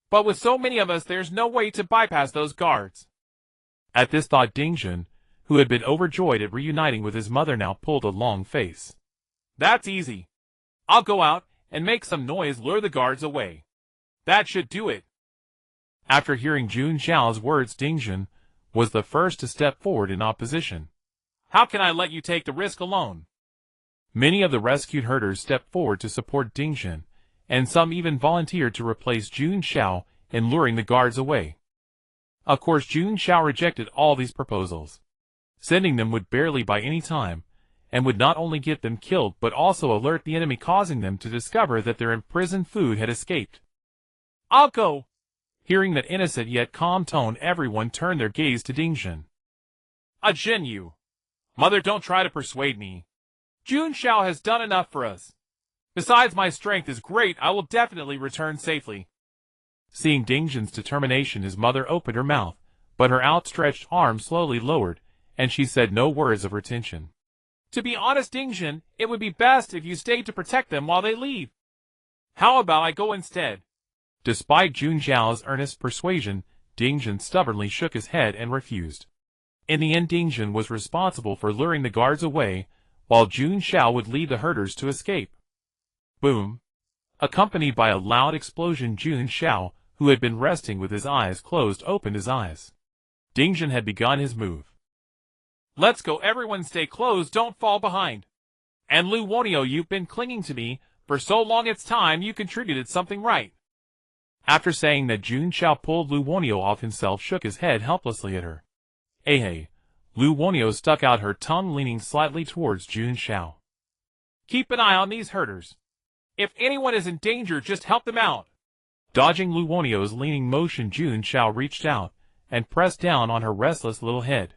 Speaker 1: But with so many of us, there's no way to bypass those guards. At this thought, Dingjun, who had been overjoyed at reuniting with his mother, now pulled a long face. That's easy. I'll go out and make some noise, lure the guards away. That should do it. After hearing Jun Xiao's words, Dingjun was the first to step forward in opposition. How can I let you take the risk alone? Many of the rescued herders stepped forward to support Dingjun, and some even volunteered to replace Jun Xiao in luring the guards away. Of course, Jun Xiao rejected all these proposals. Sending them would barely buy any time, and would not only get them killed but also alert the enemy, causing them to discover that their imprisoned food had escaped. I'll go. Hearing that innocent yet calm tone, everyone turned their gaze to Dingjun. Jin, you. Mother, don't try to persuade me. Jun Xiao has done enough for us. Besides, my strength is great, I will definitely return safely. Seeing Dingjun's determination, his mother opened her mouth, but her outstretched arm slowly lowered, and she said no words of retention. To be honest, Dingjun, it would be best if you stayed to protect them while they leave. How about I go instead? Despite Jun Xiao's earnest persuasion, Dingjun stubbornly shook his head and refused. In the end, Dingjun was responsible for luring the guards away, while Jun Xiao would lead the herders to escape. Boom! Accompanied by a loud explosion, Jun Xiao, who had been resting with his eyes closed, opened his eyes. Dingjun had begun his move. Let's go, everyone, stay close, don't fall behind. And Lu Wonio, you've been clinging to me for so long, it's time you contributed something right. After saying that, Jun Xiao pulled Lu Wonio off himself, shook his head helplessly at her. Hey, Lu Wonio stuck out her tongue, leaning slightly towards Jun Xiao. Keep an eye on these herders. If anyone is in danger, just help them out. Dodging Lu Wonio's leaning motion, Jun Xiao reached out and pressed down on her restless little head.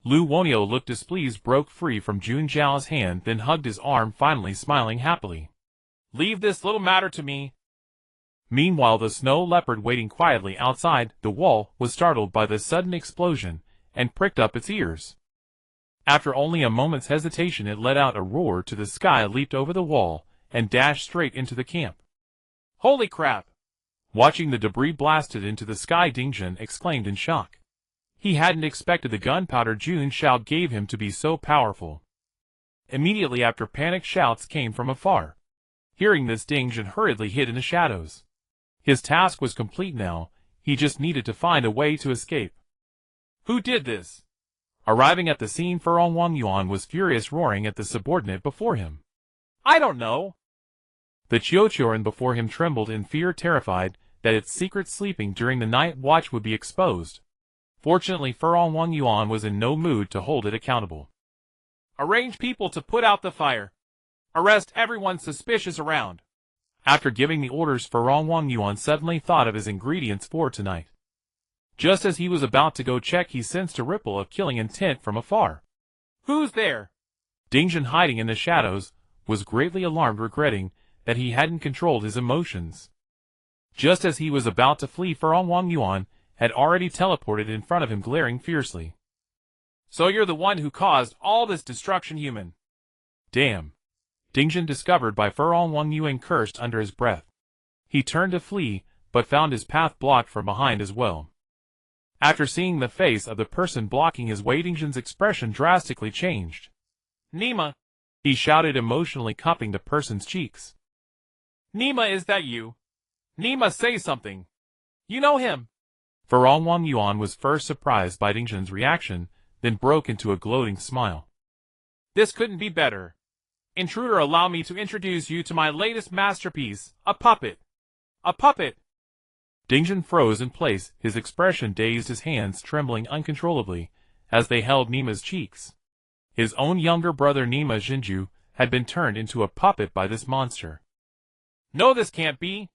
Speaker 1: Lu Wonio looked displeased, broke free from Jun Xiao's hand, then hugged his arm, finally smiling happily. Leave this little matter to me. Meanwhile, the snow leopard, waiting quietly outside the wall, was startled by the sudden explosion and pricked up its ears. After only a moment's hesitation, it let out a roar to the sky, leaped over the wall, and dashed straight into the camp. Holy crap! Watching the debris blasted into the sky, Dingjun exclaimed in shock. He hadn't expected the gunpowder Jun Xiao gave him to be so powerful. Immediately after, panicked shouts came from afar. Hearing this, Dingjun hurriedly hid in the shadows. His task was complete now, he just needed to find a way to escape.
Speaker 2: Who did this?
Speaker 1: Arriving at the scene, Furong Wangyuan was furious, roaring at the subordinate before him.
Speaker 2: I don't know.
Speaker 1: The Qiuqiuan before him trembled in fear, terrified that its secret sleeping during the night watch would be exposed. Fortunately, Furong Wangyuan was in no mood to hold it accountable.
Speaker 2: Arrange people to put out the fire. Arrest everyone suspicious around.
Speaker 1: After giving the orders, Furong Wangyuan suddenly thought of his ingredients for tonight. Just as he was about to go check, he sensed a ripple of killing intent from afar.
Speaker 2: Who's there?
Speaker 1: Dingjun, hiding in the shadows, was greatly alarmed, regretting that he hadn't controlled his emotions. Just as he was about to flee, Furong Wangyuan had already teleported in front of him, glaring fiercely.
Speaker 2: So you're the one who caused all this destruction, human?
Speaker 1: Damn. Dingjun, discovered by Furong Wangyuan, cursed under his breath. He turned to flee, but found his path blocked from behind as well. After seeing the face of the person blocking his way, Dingjun's expression drastically changed.
Speaker 2: Nima!
Speaker 1: He shouted, emotionally cupping the person's cheeks.
Speaker 2: Nima, is that you? Nima, say something. You know him.
Speaker 1: Furong Wangyuan was first surprised by Dingjun's reaction, then broke into a gloating smile.
Speaker 2: This couldn't be better. Intruder, allow me to introduce you to my latest masterpiece, a puppet. A puppet!
Speaker 1: Dingjun froze in place, his expression dazed, his hands trembling uncontrollably as they held Nima's cheeks. His own younger brother Nima Jinju had been turned into a puppet by this monster.
Speaker 2: No, this can't be.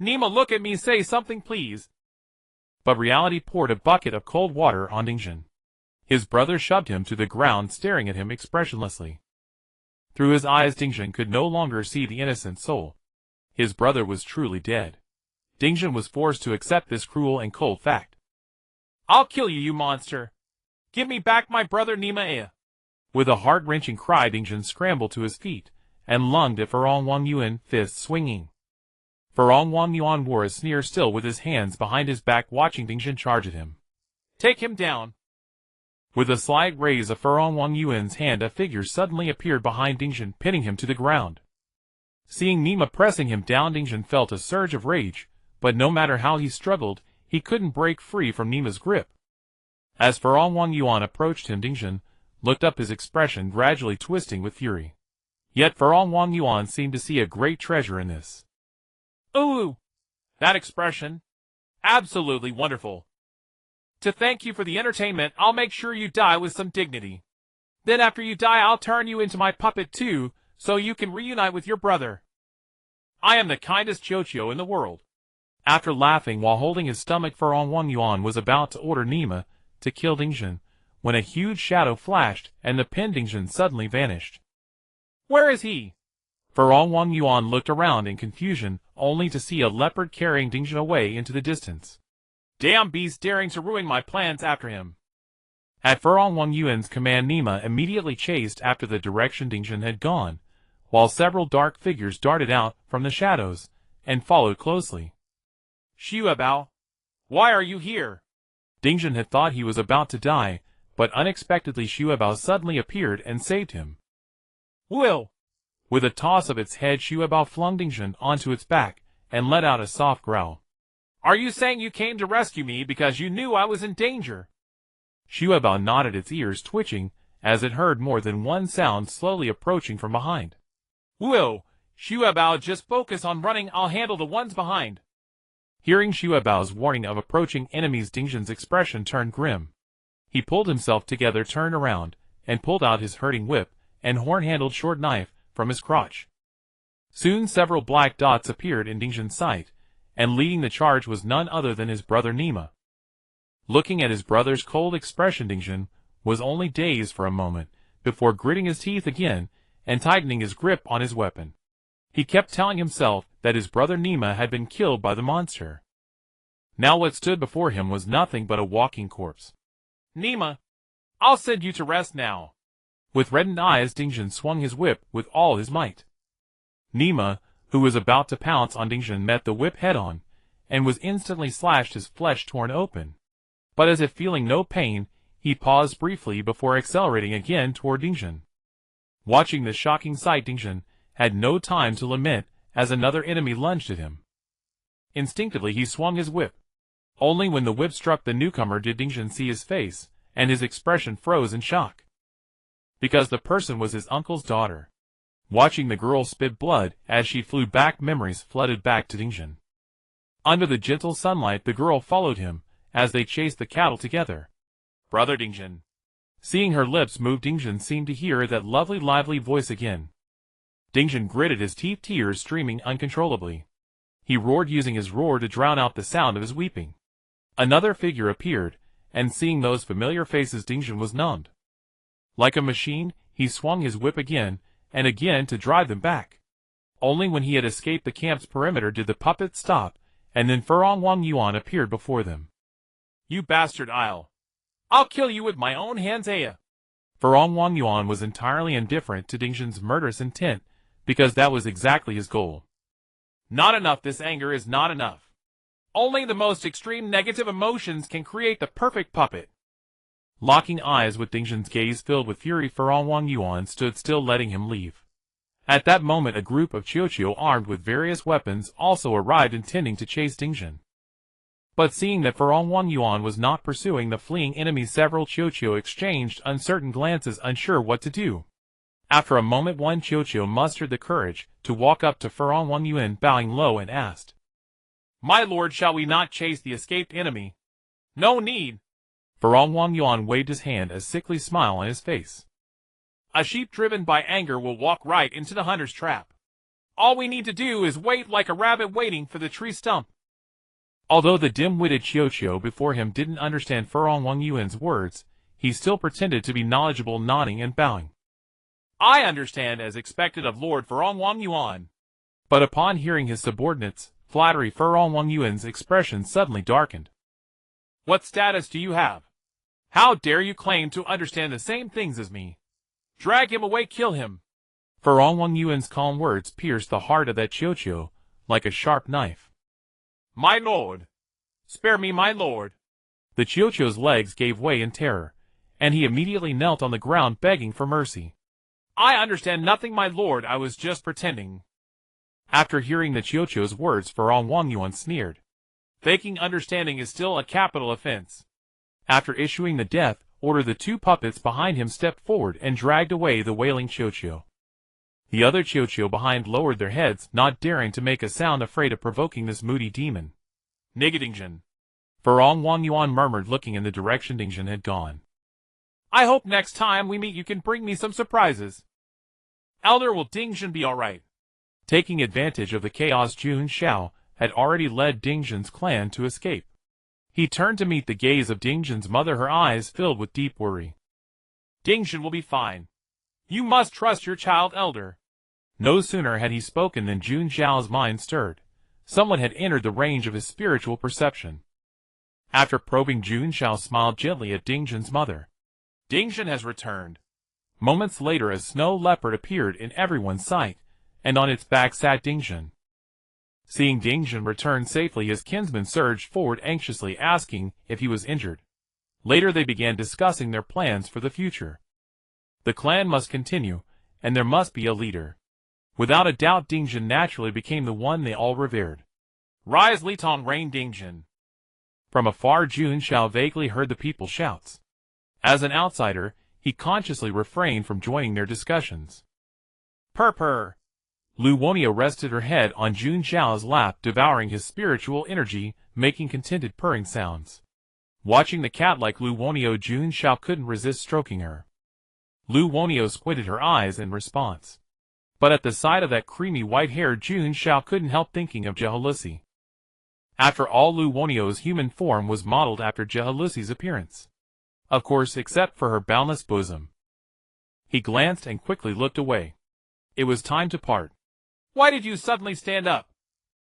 Speaker 2: Nima, look at me, say something please.
Speaker 1: But reality poured a bucket of cold water on Dingjun. His brother shoved him to the ground, staring at him expressionlessly. Through his eyes, Dingjun could no longer see the innocent soul. His brother was truly dead. Dingjun was forced to accept this cruel and cold fact.
Speaker 2: I'll kill you, you monster. Give me back my brother Nima.
Speaker 1: With a heart-wrenching cry, Dingjun scrambled to his feet and lunged at Furong Wangyuan, fists swinging. Furong Wangyuan wore a sneer, still with his hands behind his back, watching Dingjun charge at him.
Speaker 2: Take him down.
Speaker 1: With a slight raise of Furong Wangyuan's hand, a figure suddenly appeared behind Dingjun, pinning him to the ground. Seeing Nima pressing him down, Dingjun felt a surge of rage, but no matter how he struggled, he couldn't break free from Nima's grip. As Furong Wangyuan approached him, Dingjun looked up, his expression gradually twisting with fury. Yet Furong Wangyuan seemed to see a great treasure in this.
Speaker 2: Ooh! That expression. Absolutely wonderful. To thank you for the entertainment, I'll make sure you die with some dignity. Then after you die, I'll turn you into my puppet too, so you can reunite with your brother. I am the kindest Qiuqiu in the world.
Speaker 1: After laughing while holding his stomach, Furong Wangyuan was about to order Nima to kill Dingjun, when a huge shadow flashed and the pinned Dingjun suddenly vanished.
Speaker 2: Where is he?
Speaker 1: Furong Wangyuan looked around in confusion, only to see a leopard carrying Dingjun away into the distance.
Speaker 2: Damn beast, daring to ruin my plans after him.
Speaker 1: At Furong Wangyuan's command, Nima immediately chased after the direction Dingjun had gone, while several dark figures darted out from the shadows and followed closely.
Speaker 2: Xiaobao, why are you here?
Speaker 1: Dingjun had thought he was about to die, but unexpectedly Xiaobao suddenly appeared and saved him.
Speaker 2: Will!
Speaker 1: With a toss of its head, Xiaobao flung Dingjun onto its back and let out a soft growl.
Speaker 2: Are you saying you came to rescue me because you knew I was in danger?
Speaker 1: Xiaobao nodded, its ears twitching as it heard more than one sound slowly approaching from behind.
Speaker 2: Will! Xiaobao, just focus on running, I'll handle the ones behind.
Speaker 1: Hearing Xiaobao's warning of approaching enemies, Dingjun's expression turned grim. He pulled himself together, turned around, and pulled out his hurting whip and horn-handled short knife from his crotch. Soon several black dots appeared in Dingjun's sight, and leading the charge was none other than his brother Nima. Looking at his brother's cold expression, Dingjun was only dazed for a moment, before gritting his teeth again and tightening his grip on his weapon. He kept telling himself that his brother Nima had been killed by the monster. Now what stood before him was nothing but a walking corpse.
Speaker 2: Nima, I'll send you to rest now.
Speaker 1: With reddened eyes, Dingjun swung his whip with all his might. Nima, who was about to pounce on Dingjun, met the whip head-on, and was instantly slashed, his flesh torn open. But as if feeling no pain, he paused briefly before accelerating again toward Dingjun. Watching this shocking sight, Ding Jun had no time to lament as another enemy lunged at him. Instinctively he swung his whip. Only when the whip struck the newcomer did Ding Jun see his face, and his expression froze in shock. Because the person was his uncle's daughter. Watching the girl spit blood as she flew back, memories flooded back to Ding Jun. Under the gentle sunlight the girl followed him, as they chased the cattle together. "Brother Ding Jun." Seeing her lips move, Ding Jun seemed to hear that lovely lively voice again. Ding Jun gritted his teeth, tears streaming uncontrollably. He roared, using his roar to drown out the sound of his weeping. Another figure appeared, and seeing those familiar faces Ding Jun was numbed. Like a machine, he swung his whip again and again to drive them back. Only when he had escaped the camp's perimeter did the puppet stop, and then Furong Wang Yuan appeared before them. "You bastard, I'll kill you with my own hands, Aya." Furong Wang Yuan was entirely indifferent to Ding Jun's murderous intent, because that was exactly his goal. "Not enough, this anger is not enough. Only the most extreme negative emotions can create the perfect puppet." Locking eyes with Ding Jun's gaze filled with fury, Furong Wang Yuan stood still, letting him leave. At that moment a group of Qiuqiu armed with various weapons also arrived, intending to chase Ding Jun. But seeing that Furong Wang Yuan was not pursuing the fleeing enemy, several Qiuqiu exchanged uncertain glances, unsure what to do. After a moment one Qiuqiu mustered the courage to walk up to Furong Wang Yuan, bowing low, and asked, "My lord, shall we not chase the escaped enemy?" "No need." Furong Wang Yuan waved his hand, a sickly smile on his face. "A sheep driven by anger will walk right into the hunter's trap. All we need to do is wait like a rabbit waiting for the tree stump." Although the dim-witted Qiuqiu before him didn't understand Furong Wang Yuan's words, he still pretended to be knowledgeable, nodding and bowing. "I understand, as expected of Lord Furong Wang Yuan." But upon hearing his subordinates' flattery, Furong Wang Yuan's expression suddenly darkened. "What status do you have? How dare you claim to understand the same things as me? Drag him away, kill him." Furong Wang Yuan's calm words pierced the heart of that Qiuqiu like a sharp knife. "My lord! Spare me, my lord!" The Qiuqiu's legs gave way in terror, and he immediately knelt on the ground, begging for mercy. "I understand nothing, my lord, I was just pretending." After hearing the Qiuqiu's words, Furong Wang Yuan sneered. "Faking understanding is still a capital offense." After issuing the death order, the two puppets behind him stepped forward and dragged away the wailing Qiuqiu. The other Qiuqiu behind lowered their heads, not daring to make a sound, afraid of provoking this moody demon. "Nigga Ding Jun," Furong Wang Yuan murmured, looking in the direction Ding Jun had gone. "I hope next time we meet you can bring me some surprises. Elder, will Ding Jun be alright?" Taking advantage of the chaos, Jun Xiao had already led Ding Jun's clan to escape. He turned to meet the gaze of Ding Jun's mother, her eyes filled with deep worry. "Ding Jun will be fine. You must trust your child, Elder." No sooner had he spoken than Jun Xiao's mind stirred. Someone had entered the range of his spiritual perception. After probing, Jun Xiao smiled gently at Ding Jun's mother. "Ding Jun has returned." Moments later a snow leopard appeared in everyone's sight, and on its back sat Ding Jun. Seeing Ding Jun return safely, his kinsman surged forward anxiously, asking if he was injured. Later they began discussing their plans for the future. The clan must continue, and there must be a leader. Without a doubt, Ding Jun naturally became the one they all revered. "Rise, Li Tong, reign Ding Jun." From afar, Jun Xiao vaguely heard the people's shouts. As an outsider, he consciously refrained from joining their discussions. Purr. Lu Wonio rested her head on Jun Xiao's lap, devouring his spiritual energy, making contented purring sounds. Watching the cat like Lu Wonio, Jun Xiao couldn't resist stroking her. Lu Wonio squinted her eyes in response. But at the sight of that creamy white hair, Jun Xiao couldn't help thinking of Jealousy. After all, Lu Wonio's human form was modeled after Jealousy's appearance. Of course, except for her boundless bosom. He glanced and quickly looked away. It was time to part. "Why did you suddenly stand up?"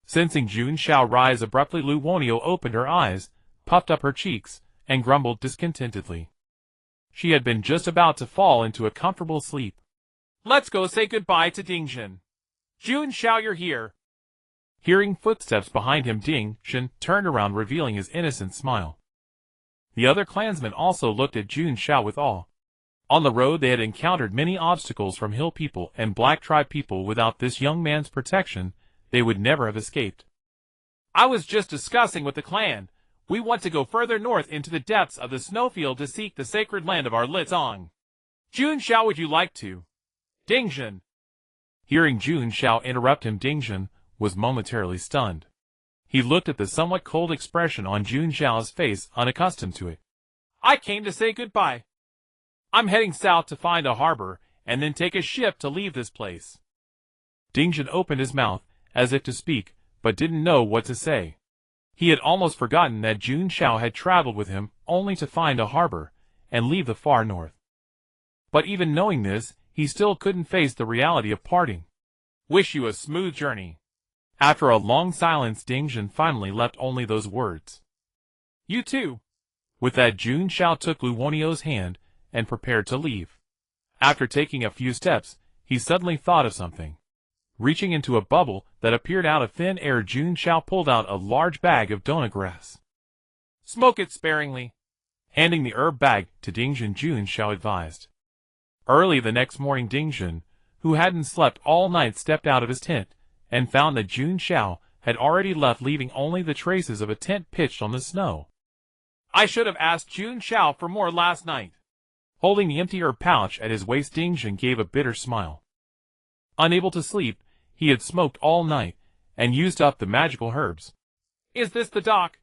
Speaker 1: Sensing Jun Xiao rise abruptly, Lu Wonio opened her eyes, puffed up her cheeks, and grumbled discontentedly. She had been just about to fall into a comfortable sleep. "Let's go say goodbye to Ding Jun. Jun Xiao, you're here." Hearing footsteps behind him, Ding Jun turned around, revealing his innocent smile. The other clansmen also looked at Jun Xiao with awe. On the road they had encountered many obstacles from hill people and black tribe people. Without this young man's protection, they would never have escaped.
Speaker 2: I was just discussing with the clan. We want to go further north into the depths of the snowfield to seek the sacred land of our Litzong. Jun Xiao, would you like to? Dingjun.
Speaker 1: Hearing Jun Xiao interrupt him, Dingjun was momentarily stunned. He looked at the somewhat cold expression on Jun Xiao's face, unaccustomed to it.
Speaker 2: I came to say goodbye. I'm heading south to find a harbor, and then take a ship to leave this place.
Speaker 1: Dingjun opened his mouth, as if to speak, but didn't know what to say. He had almost forgotten that Jun Xiao had traveled with him only to find a harbor, and leave the far north. But even knowing this, he still couldn't face the reality of parting.
Speaker 2: Wish you a smooth journey.
Speaker 1: After a long silence, Dingjun finally left only those words.
Speaker 2: You too.
Speaker 1: With that, Jun Xiao took Lu Wonio's hand and prepared to leave. After taking a few steps, he suddenly thought of something. Reaching into a bubble that appeared out of thin air, Jun Xiao pulled out a large bag of dona grass.
Speaker 2: Smoke it sparingly.
Speaker 1: Handing the herb bag to Dingjun, Jun Xiao advised. Early the next morning, Dingjun, who hadn't slept all night, stepped out of his tent and found that Jun Xiao had already left, leaving only the traces of a tent pitched on the snow.
Speaker 2: I should have asked Jun Xiao for more last night.
Speaker 1: Holding the empty herb pouch at his waist, Dingjun gave a bitter smile. Unable to sleep, he had smoked all night and used up the magical herbs.
Speaker 2: Is this the dock?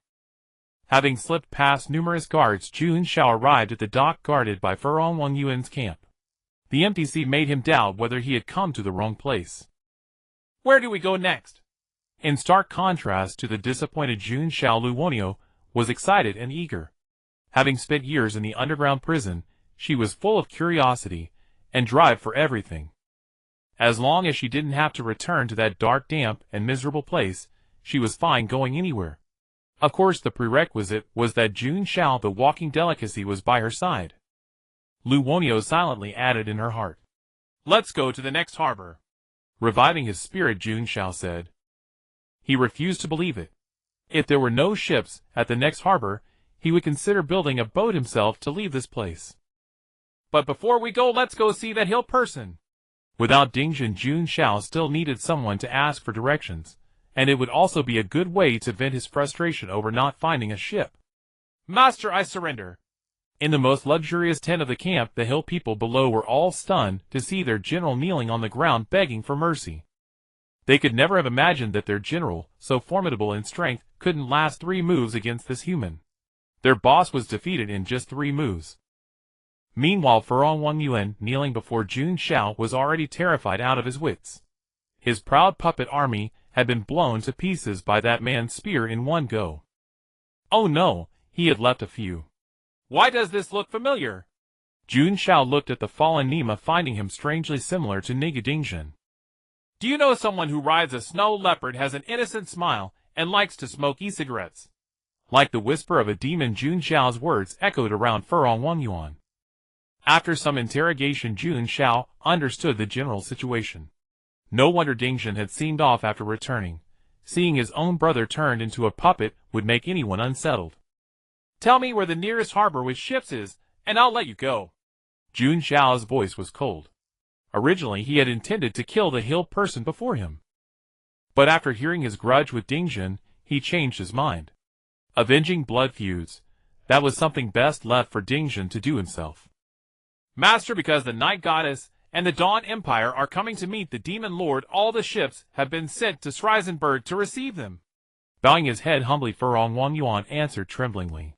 Speaker 1: Having slipped past numerous guards, Jun Xiao arrived at the dock guarded by Furong Wang Yuan's camp. The empty sea made him doubt whether he had come to the wrong place.
Speaker 2: Where do we go next?
Speaker 1: In stark contrast to the disappointed Jun Xiao, Lu Wonio was excited and eager. Having spent years in the underground prison, she was full of curiosity and drive for everything. As long as she didn't have to return to that dark, damp, and miserable place, she was fine going anywhere. Of course, the prerequisite was that Jun Xiao, the walking delicacy, was by her side. Lu Wonio silently added in her heart,
Speaker 2: Let's go to the next harbor.
Speaker 1: Reviving his spirit, Jun Xiao said. He refused to believe it. If there were no ships at the next harbor, he would consider building a boat himself to leave this place.
Speaker 2: But before we go, let's go see that hill person.
Speaker 1: Without Dingjun, Jun Xiao still needed someone to ask for directions, and it would also be a good way to vent his frustration over not finding a ship.
Speaker 2: Master, I surrender.
Speaker 1: In the most luxurious tent of the camp, the hill people below were all stunned to see their general kneeling on the ground begging for mercy. They could never have imagined that their general, so formidable in strength, couldn't last 3 moves against this human. Their boss was defeated in just 3 moves. Meanwhile, Furong Wang Yuan, kneeling before Jun Xiao, was already terrified out of his wits. His proud puppet army had been blown to pieces by that man's spear in one go. Oh no, he had left a few.
Speaker 2: Why does this look familiar?
Speaker 1: Jun Xiao looked at the fallen Nima, finding him strangely similar to Niga Dingjun.
Speaker 2: Do you know someone who rides a snow leopard, has an innocent smile, and likes to smoke e-cigarettes?
Speaker 1: Like the whisper of a demon, Jun Xiao's words echoed around Furong Wang Yuan. After some interrogation, Jun Xiao understood the general situation. No wonder Dingjun had seemed off after returning. Seeing his own brother turned into a puppet would make anyone unsettled.
Speaker 2: Tell me where the nearest harbor with ships is, and I'll let you go.
Speaker 1: Jun Xiao's voice was cold. Originally, he had intended to kill the hill person before him. But after hearing his grudge with Dingjun, he changed his mind. Avenging blood feuds, that was something best left for Dingjun to do himself.
Speaker 2: Master, because the Night Goddess and the Dawn Empire are coming to meet the Demon Lord, all the ships have been sent to Schreisenberg to receive them.
Speaker 1: Bowing his head humbly, Furong Wang Yuan answered tremblingly.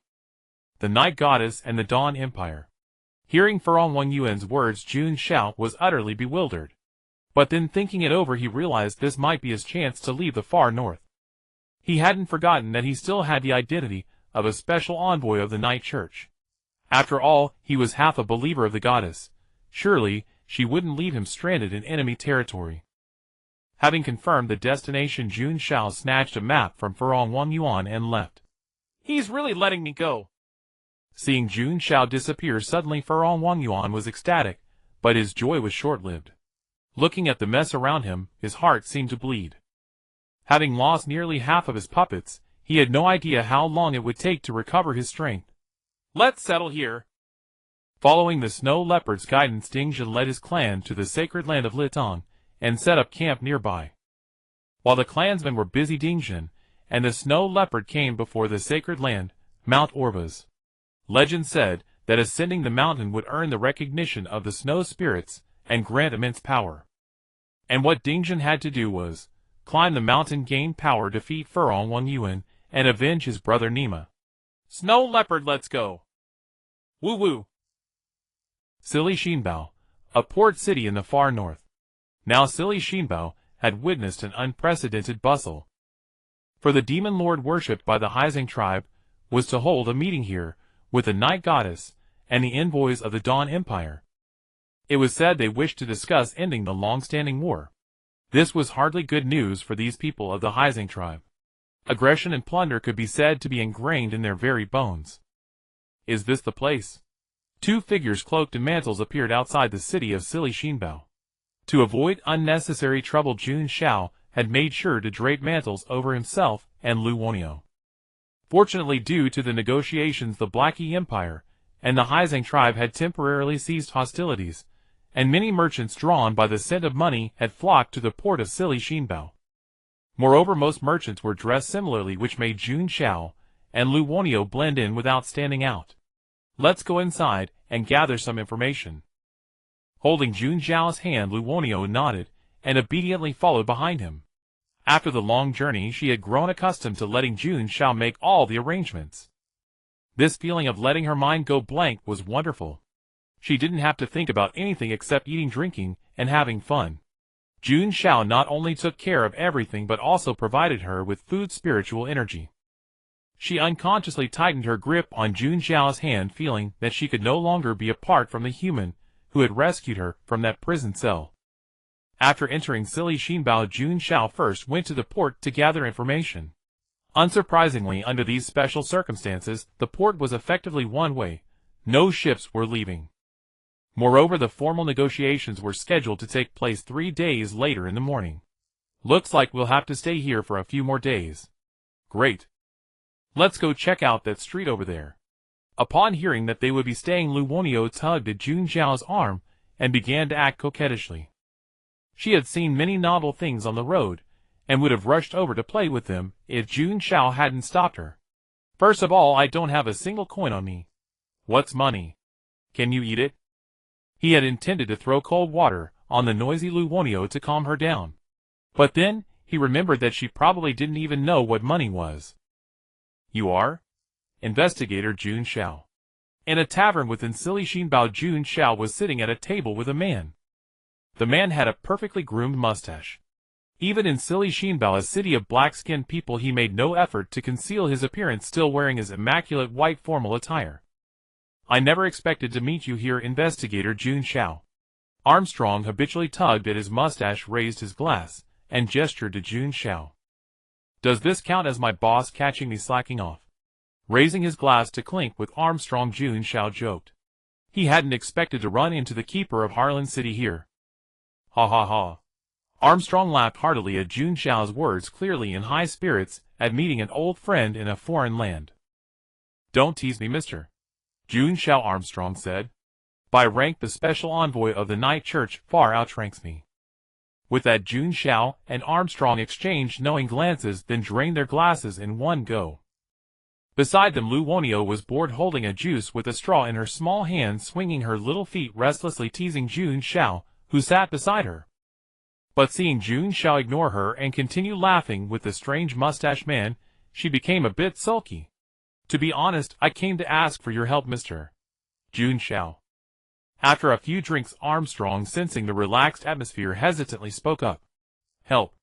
Speaker 1: The Night Goddess and the Dawn Empire. Hearing Furong Wang Yuan's words, Jun Xiao was utterly bewildered. But then, thinking it over, he realized this might be his chance to leave the far north. He hadn't forgotten that he still had the identity of a special envoy of the Night Church. After all, he was half a believer of the goddess. Surely, she wouldn't leave him stranded in enemy territory. Having confirmed the destination, Jun Xiao snatched a map from Furong Wang Yuan and left.
Speaker 2: He's really letting me go.
Speaker 1: Seeing Jun Xiao disappear suddenly, Furong Wang Yuan was ecstatic, but his joy was short-lived. Looking at the mess around him, his heart seemed to bleed. Having lost nearly half of his puppets, he had no idea how long it would take to recover his strength.
Speaker 2: Let's settle here.
Speaker 1: Following the Snow Leopard's guidance, Dingjin led his clan to the sacred land of Litong and set up camp nearby. While the clansmen were busy, Dingjin and the Snow Leopard came before the sacred land, Mount Orbaz. Legend said that ascending the mountain would earn the recognition of the snow spirits and grant immense power. And what Dingjin had to do was climb the mountain, gain power, defeat Furong Wang Yuan, and avenge his brother Nima.
Speaker 2: Snow Leopard, let's go! Woo woo!
Speaker 1: Silly Shinbao, a port city in the far north. Now Silly Shinbao had witnessed an unprecedented bustle. For the demon lord worshipped by the Haizang tribe was to hold a meeting here with the night goddess and the envoys of the Dawn Empire. It was said they wished to discuss ending the long-standing war. This was hardly good news for these people of the Haizang tribe. Aggression and plunder could be said to be ingrained in their very bones. Is this the place? Two figures cloaked in mantles appeared outside the city of Silly Shinbao. To avoid unnecessary trouble, Jun Xiao had made sure to drape mantles over himself and Lu Wonio. Fortunately, due to the negotiations, the Blackie Empire and the Haizang tribe had temporarily ceased hostilities, and many merchants drawn by the scent of money had flocked to the port of Silly Shinbao. Moreover, most merchants were dressed similarly, which made Jun Xiao and Lu Wonio blend in without standing out. Let's go inside and gather some information. Holding Jun Xiao's hand, Lu Wonio nodded and obediently followed behind him. After the long journey, she had grown accustomed to letting Jun Xiao make all the arrangements. This feeling of letting her mind go blank was wonderful. She didn't have to think about anything except eating, drinking, and having fun. Jun Xiao not only took care of everything but also provided her with food, spiritual energy. She unconsciously tightened her grip on Jun Xiao's hand, feeling that she could no longer be apart from the human who had rescued her from that prison cell. After entering Silly Shinbao, Jun Xiao first went to the port to gather information. Unsurprisingly, under these special circumstances, the port was effectively one way. No ships were leaving. Moreover, the formal negotiations were scheduled to take place 3 days later in the morning. Looks like we'll have to stay here for a few more days. Great. Let's go check out that street over there. Upon hearing that they would be staying, Lu Wonio tugged at Jun Xiao's arm and began to act coquettishly. She had seen many novel things on the road, and would have rushed over to play with them if Jun Xiao hadn't stopped her. First of all, I don't have a single coin on me. What's money? Can you eat it? He had intended to throw cold water on the noisy Lu Wonio to calm her down. But then, he remembered that she probably didn't even know what money was. You are? Investigator Jun Xiao. In a tavern within Silly Shinbao, Jun Xiao was sitting at a table with a man. The man had a perfectly groomed mustache. Even in Silly Shinbao, a city of black-skinned people, he made no effort to conceal his appearance, still wearing his immaculate white formal attire. I never expected to meet you here, Investigator Jun Xiao. Armstrong habitually tugged at his mustache, raised his glass, and gestured to Jun Xiao. Does this count as my boss catching me slacking off? Raising his glass to clink with Armstrong, Jun Xiao joked. He hadn't expected to run into the keeper of Harlan City here. Ha ha ha. Armstrong laughed heartily at Jun Xiao's words, clearly in high spirits at meeting an old friend in a foreign land. Don't tease me, mister. Jun Xiao, Armstrong said. By rank, the special envoy of the Night Church far outranks me. With that, Jun Xiao and Armstrong exchanged knowing glances, then drained their glasses in one go. Beside them, Lu Wonio was bored, holding a juice with a straw in her small hand, swinging her little feet restlessly, teasing Jun Xiao, who sat beside her. But seeing Jun Xiao ignore her and continue laughing with the strange mustached man, she became a bit sulky. To be honest, I came to ask for your help, Mr. Jun Xiao. After a few drinks, Armstrong, sensing the relaxed atmosphere, hesitantly spoke up. Help.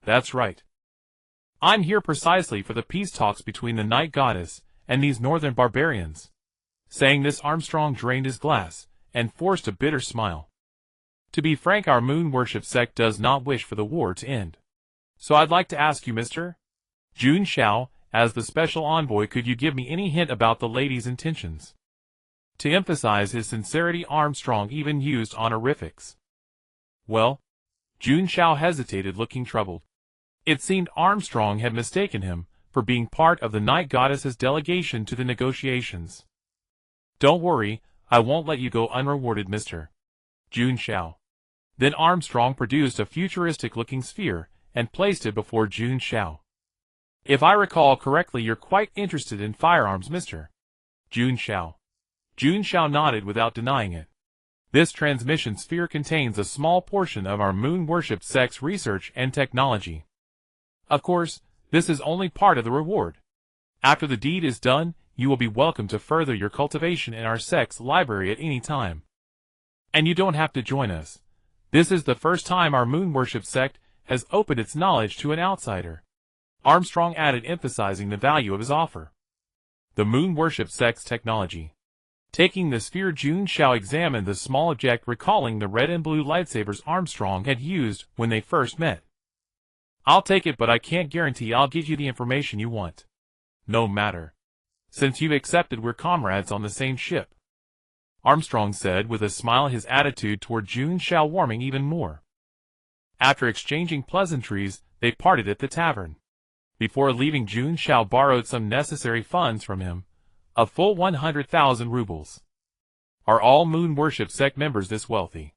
Speaker 1: That's right. I'm here precisely for the peace talks between the Night Goddess and these northern barbarians. Saying this, Armstrong drained his glass and forced a bitter smile. To be frank, our moon worship sect does not wish for the war to end. So I'd like to ask you, Mr. Jun Xiao, as the special envoy, could you give me any hint about the lady's intentions? To emphasize his sincerity, Armstrong even used honorifics. Well? Jun Xiao hesitated, looking troubled. It seemed Armstrong had mistaken him for being part of the Night Goddess's delegation to the negotiations. Don't worry, I won't let you go unrewarded, Mr. Jun Xiao. Then Armstrong produced a futuristic-looking sphere and placed it before Jun Xiao. If I recall correctly, you're quite interested in firearms, Mr. Jun Xiao. Jun Xiao nodded without denying it. This transmission sphere contains a small portion of our moon worship sect's research and technology. Of course, this is only part of the reward. After the deed is done, you will be welcome to further your cultivation in our sect's library at any time. And you don't have to join us. This is the first time our moon worship sect has opened its knowledge to an outsider. Armstrong added, emphasizing the value of his offer. The moon worship sect's technology. Taking the sphere, Jun Xiao examined the small object, recalling the red and blue lightsabers Armstrong had used when they first met. I'll take it, but I can't guarantee I'll give you the information you want. No matter. Since you've accepted, we're comrades on the same ship. Armstrong said with a smile, his attitude toward Jun Xiao warming even more. After exchanging pleasantries, they parted at the tavern. Before leaving, Jun Xiao borrowed some necessary funds from him, a full 100,000 rubles. Are all moon worship sect members this wealthy?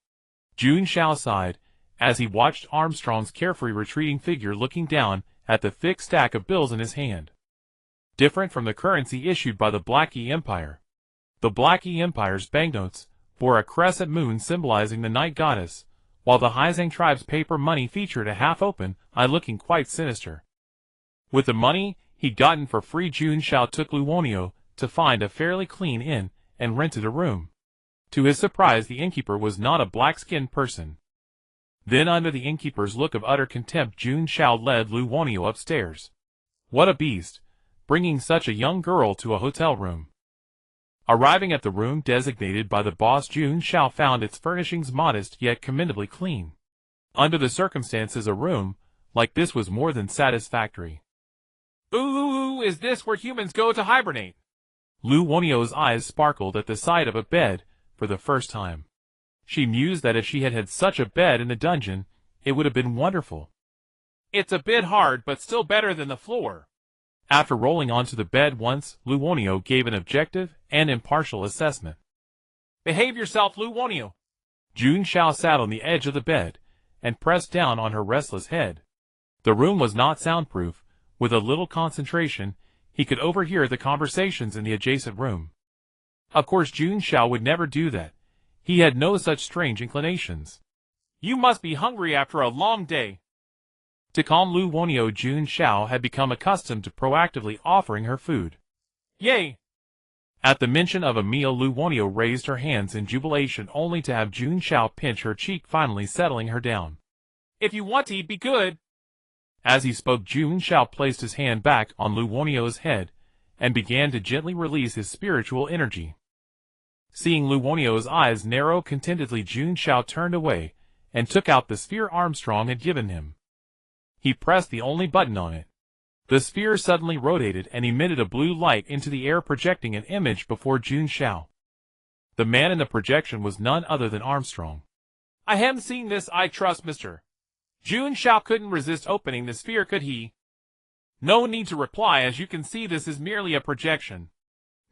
Speaker 1: Jun Xiao sighed, as he watched Armstrong's carefree retreating figure looking down at the thick stack of bills in his hand. Different from the currency issued by the Blackie Empire. The Blackie Empire's banknotes bore a crescent moon symbolizing the night goddess, while the Haizang tribe's paper money featured a half-open eye looking quite sinister. With the money he'd gotten for free, Jun Xiao took Luonio to find a fairly clean inn and rented a room. To his surprise, the innkeeper was not a black-skinned person. Then, under the innkeeper's look of utter contempt, Jun Xiao led Luonio upstairs. What a beast, bringing such a young girl to a hotel room. Arriving at the room designated by the boss, Jun Xiao found its furnishings modest yet commendably clean. Under the circumstances, a room like this was more than satisfactory.
Speaker 2: Ooh, is this where humans go to hibernate?
Speaker 1: Luonio's eyes sparkled at the sight of a bed for the first time. She mused that if she had had such a bed in the dungeon, it would have been wonderful.
Speaker 2: It's a bit hard, but still better than the floor.
Speaker 1: After rolling onto the bed once, Luonio gave an objective and impartial assessment.
Speaker 2: Behave yourself, Luonio.
Speaker 1: Jun Xiao sat on the edge of the bed and pressed down on her restless head. The room was not soundproof. With a little concentration, he could overhear the conversations in the adjacent room. Of course, Jun Xiao would never do that. He had no such strange inclinations.
Speaker 2: You must be hungry after a long day.
Speaker 1: To calm Luonio, Jun Xiao had become accustomed to proactively offering her food.
Speaker 2: Yay!
Speaker 1: At the mention of a meal, Luonio raised her hands in jubilation, only to have Jun Xiao pinch her cheek, finally settling her down.
Speaker 2: If you want to eat, be good.
Speaker 1: As he spoke, Jun Xiao placed his hand back on Luonio's head and began to gently release his spiritual energy. Seeing Luonio's eyes narrow contentedly, Jun Xiao turned away and took out the sphere Armstrong had given him. He pressed the only button on it. The sphere suddenly rotated and emitted a blue light into the air, projecting an image before Jun Xiao. The man in the projection was none other than Armstrong.
Speaker 2: I haven't seen this, I trust, Mr. Jun Xiao couldn't resist opening the sphere, could he? No need to reply, as you can see this is merely a projection.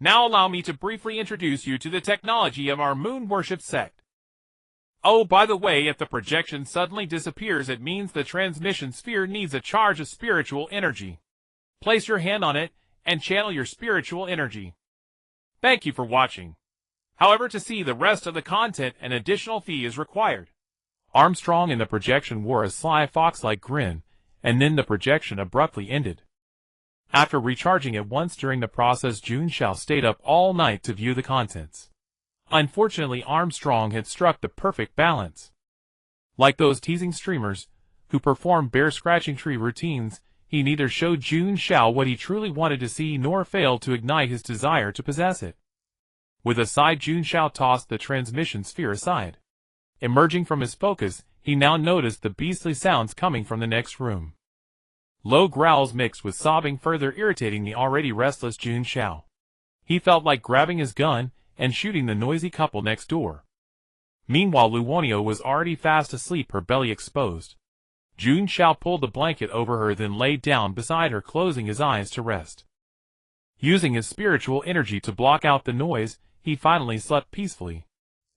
Speaker 2: Now allow me to briefly introduce you to the technology of our moon worship sect. Oh, by the way, if the projection suddenly disappears, it means the transmission sphere needs a charge of spiritual energy. Place your hand on it and channel your spiritual energy. Thank you for watching. However, to see the rest of the content, an additional fee is required.
Speaker 1: Armstrong in the projection wore a sly fox-like grin, and then the projection abruptly ended. After recharging it once during the process, Jun Xiao stayed up all night to view the contents. Unfortunately, Armstrong had struck the perfect balance. Like those teasing streamers who perform bear-scratching tree routines, he neither showed Jun Xiao what he truly wanted to see nor failed to ignite his desire to possess it. With a sigh, Jun Xiao tossed the transmission sphere aside. Emerging from his focus, he now noticed the beastly sounds coming from the next room. Low growls mixed with sobbing, further irritating the already restless Jun Xiao. He felt like grabbing his gun and shooting the noisy couple next door. Meanwhile, Luonio was already fast asleep, her belly exposed. Jun Xiao pulled the blanket over her, then laid down beside her, closing his eyes to rest. Using his spiritual energy to block out the noise, he finally slept peacefully.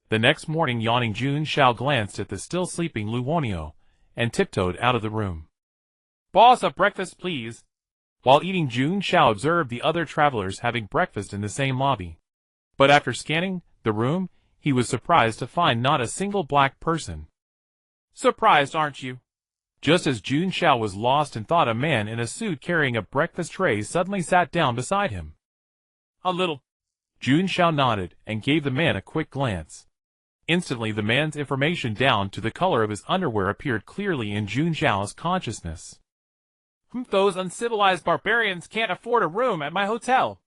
Speaker 1: The next morning, yawning Jun Xiao glanced at the still sleeping Lu Wanyo, and tiptoed out of the room.
Speaker 2: "Boss, a breakfast, please."
Speaker 1: While eating, Jun Xiao observed the other travelers having breakfast in the same lobby. But after scanning the room, he was surprised to find not a single black person.
Speaker 2: "Surprised, aren't you?"
Speaker 1: Just as Jun Xiao was lost in thought, a man in a suit carrying a breakfast tray suddenly sat down beside him.
Speaker 2: "A little."
Speaker 1: Jun Xiao nodded and gave the man a quick glance. Instantly, the man's information down to the color of his underwear appeared clearly in Jun Xiao's consciousness.
Speaker 2: "Those uncivilized barbarians can't afford a room at my hotel."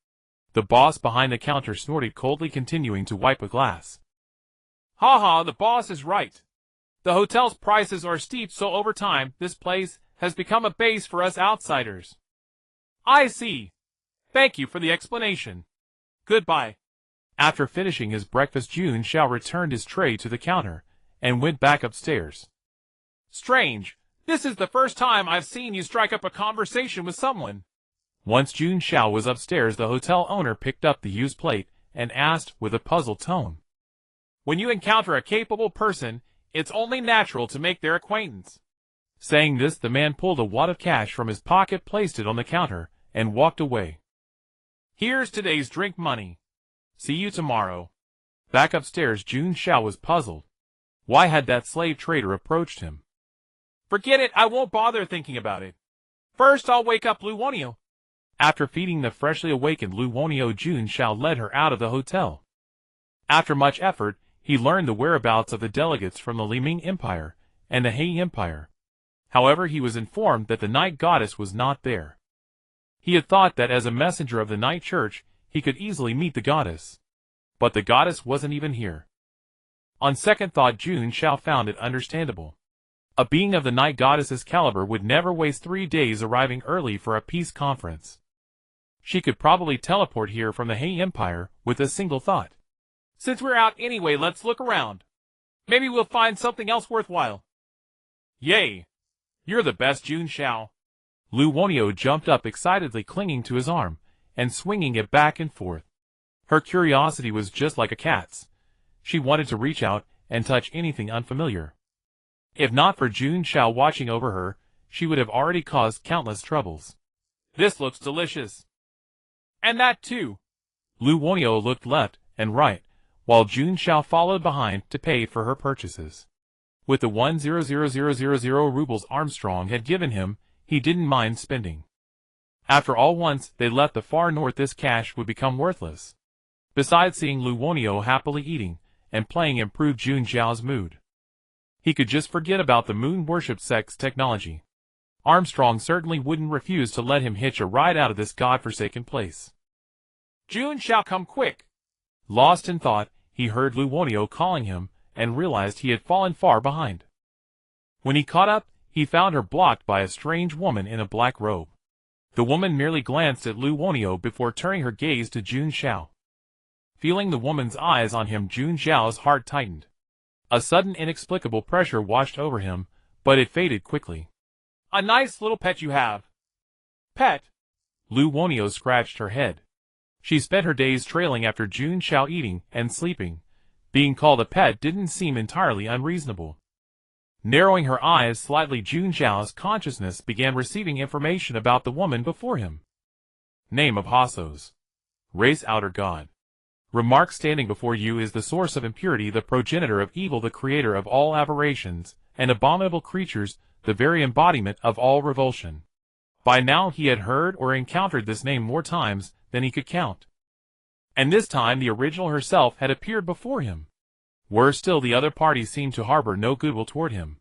Speaker 1: The boss behind the counter snorted coldly, continuing to wipe a glass.
Speaker 2: "Ha ha, the boss is right. The hotel's prices are steep, so over time, this place has become a base for us outsiders." "I see. Thank you for the explanation. Goodbye."
Speaker 1: After finishing his breakfast, Jun Xiao returned his tray to the counter and went back upstairs.
Speaker 2: "Strange. This is the first time I've seen you strike up a conversation with someone."
Speaker 1: Once Jun Xiao was upstairs, the hotel owner picked up the used plate and asked with a puzzled tone,
Speaker 2: "When you encounter a capable person, it's only natural to make their acquaintance."
Speaker 1: Saying this, the man pulled a wad of cash from his pocket, placed it on the counter, and walked away.
Speaker 2: "Here's today's drink money. See you tomorrow."
Speaker 1: Back upstairs, Jun Xiao was puzzled. Why had that slave trader approached him?
Speaker 2: "Forget it, I won't bother thinking about it. First I'll wake up Lu Wanyo."
Speaker 1: After feeding the freshly awakened Lu Wanyo, Jun Xiao led her out of the hotel. After much effort, he learned the whereabouts of the delegates from the Liming Empire and the He Empire. However, he was informed that the night goddess was not there. He had thought that as a messenger of the night church, he could easily meet the goddess. But the goddess wasn't even here. On second thought, Jun Xiao found it understandable. A being of the night goddess's caliber would never waste 3 days arriving early for a peace conference. She could probably teleport here from the He Empire with a single thought.
Speaker 2: "Since we're out anyway, let's look around. Maybe we'll find something else worthwhile." "Yay! You're the best, Jun Xiao."
Speaker 1: Lu Wanyo jumped up excitedly, clinging to his arm and swinging it back and forth. Her curiosity was just like a cat's. She wanted to reach out and touch anything unfamiliar. If not for Jun Xiao watching over her, she would have already caused countless troubles.
Speaker 2: "This looks delicious." "And that too."
Speaker 1: Lu Wanyo looked left and right, while Jun Xiao followed behind to pay for her purchases. With the 1,000,000 rubles Armstrong had given him, he didn't mind spending. After all, once they left the far north, this cash would become worthless. Besides, seeing Lu Wanyo happily eating and playing improved Jun Xiao's mood. He could just forget about the moon worship sex technology. Armstrong certainly wouldn't refuse to let him hitch a ride out of this godforsaken place.
Speaker 2: "Jun Xiao, come quick."
Speaker 1: Lost in thought, he heard Lu Wanyo calling him and realized he had fallen far behind. When he caught up, he found her blocked by a strange woman in a black robe. The woman merely glanced at Lu Wanyo before turning her gaze to Jun Xiao. Feeling the woman's eyes on him, Jun Xiao's heart tightened. A sudden inexplicable pressure washed over him, but it faded quickly.
Speaker 2: "A nice little pet you have." "Pet?"
Speaker 1: Lu Wanyo scratched her head. She spent her days trailing after Jun Xiao, eating and sleeping. Being called a pet didn't seem entirely unreasonable. Narrowing her eyes slightly, Jun Xiao's consciousness began receiving information about the woman before him. Name of Hossos. Race outer god. Remark, standing before you is the source of impurity, the progenitor of evil, the creator of all aberrations and abominable creatures, the very embodiment of all revulsion. By now he had heard or encountered this name more times than he could count. And this time the original herself had appeared before him. Worse still, the other party seemed to harbor no goodwill toward him.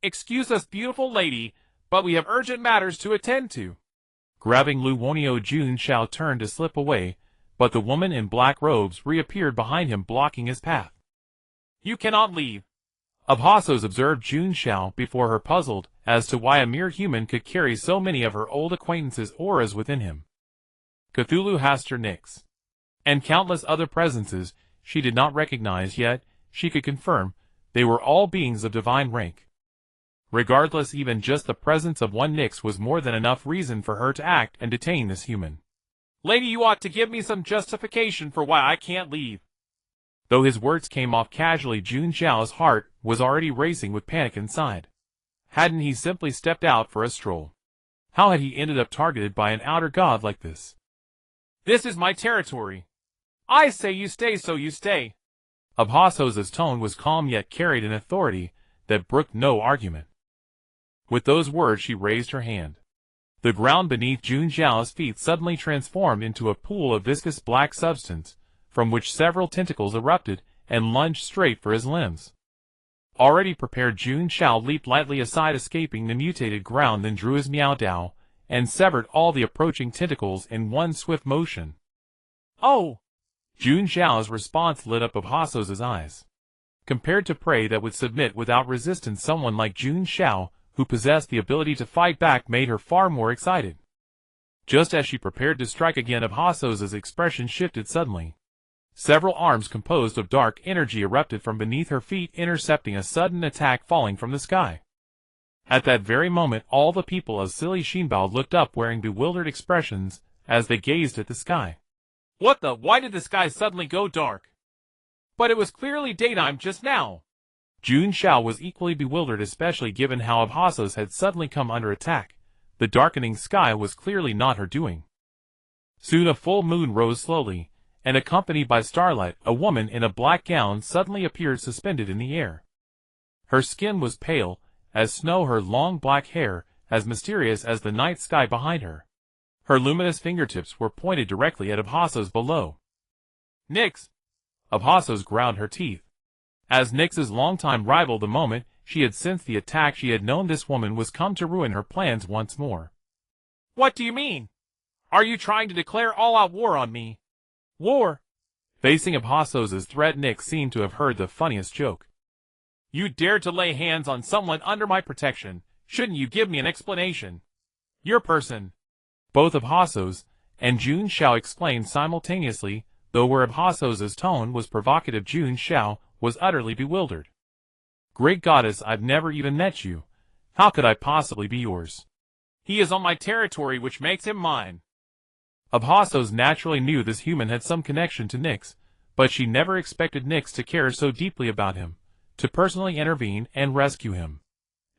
Speaker 2: "Excuse us, beautiful lady, but we have urgent matters to attend to."
Speaker 1: Grabbing Lu Wanyo, Jun Xiao turned to slip away, but the woman in black robes reappeared behind him, blocking his path.
Speaker 2: "You cannot leave."
Speaker 1: Of Hossos, observed Jun Xiao before her, puzzled as to why a mere human could carry so many of her old acquaintances' auras within him. Cthulhu, Hastur, Nyx, and countless other presences she did not recognize, yet she could confirm they were all beings of divine rank. Regardless, even just the presence of one Nyx was more than enough reason for her to act and detain this human.
Speaker 2: Lady, you ought to give me some justification for why I can't leave.
Speaker 1: Though his words came off casually, Jun Xiao's heart was already racing with panic inside. Hadn't he simply stepped out for a stroll? How had he ended up targeted by an outer god like this?
Speaker 2: This is my territory. I say you stay, so you stay.
Speaker 1: Abhasosa's tone was calm yet carried an authority that brooked no argument. With those words she raised her hand. The ground beneath Jun Xiao's feet suddenly transformed into a pool of viscous black substance, from which several tentacles erupted and lunged straight for his limbs. Already prepared, Jun Xiao leaped lightly aside, escaping the mutated ground, then drew his Miao Dao and severed all the approaching tentacles in one swift motion.
Speaker 2: Oh!
Speaker 1: Jun Xiao's response lit up Abhasosa's eyes. Compared to prey that would submit without resistance, someone like Jun Xiao, who possessed the ability to fight back, made her far more excited. Just as she prepared to strike again, Abhasosa's expression shifted suddenly. Several arms composed of dark energy erupted from beneath her feet, intercepting a sudden attack falling from the sky. At that very moment, all the people of Silly Shinbao looked up, wearing bewildered expressions as they gazed at the sky.
Speaker 2: What the? Why did the sky suddenly go dark? But it was clearly daytime just now.
Speaker 1: Jun Xiao was equally bewildered, especially given how Abhasos had suddenly come under attack. The darkening sky was clearly not her doing. Soon a full moon rose slowly, and accompanied by starlight, a woman in a black gown suddenly appeared suspended in the air. Her skin was pale as snow, her long black hair as mysterious as the night sky behind her. Her luminous fingertips were pointed directly at Abhasos below.
Speaker 2: Nix!
Speaker 1: Abhasos ground her teeth. As Nix's longtime rival, the moment she had sensed the attack, she had known this woman was come to ruin her plans once more.
Speaker 2: What do you mean? Are you trying to declare all-out war on me? War?
Speaker 1: Facing Abhasos's threat, Nix seemed to have heard the funniest joke.
Speaker 2: You dared to lay hands on someone under my protection. Shouldn't you give me an explanation? Your person.
Speaker 1: Both Abhasos and Jun Xiao explained simultaneously, though where Abhasos's tone was provocative, Jun Xiao was utterly bewildered. Great goddess, I've never even met you. How could I possibly be yours?
Speaker 2: He is on my territory, which makes him mine.
Speaker 1: Abhasos naturally knew this human had some connection to Nix, but she never expected Nix to care so deeply about him, to personally intervene and rescue him.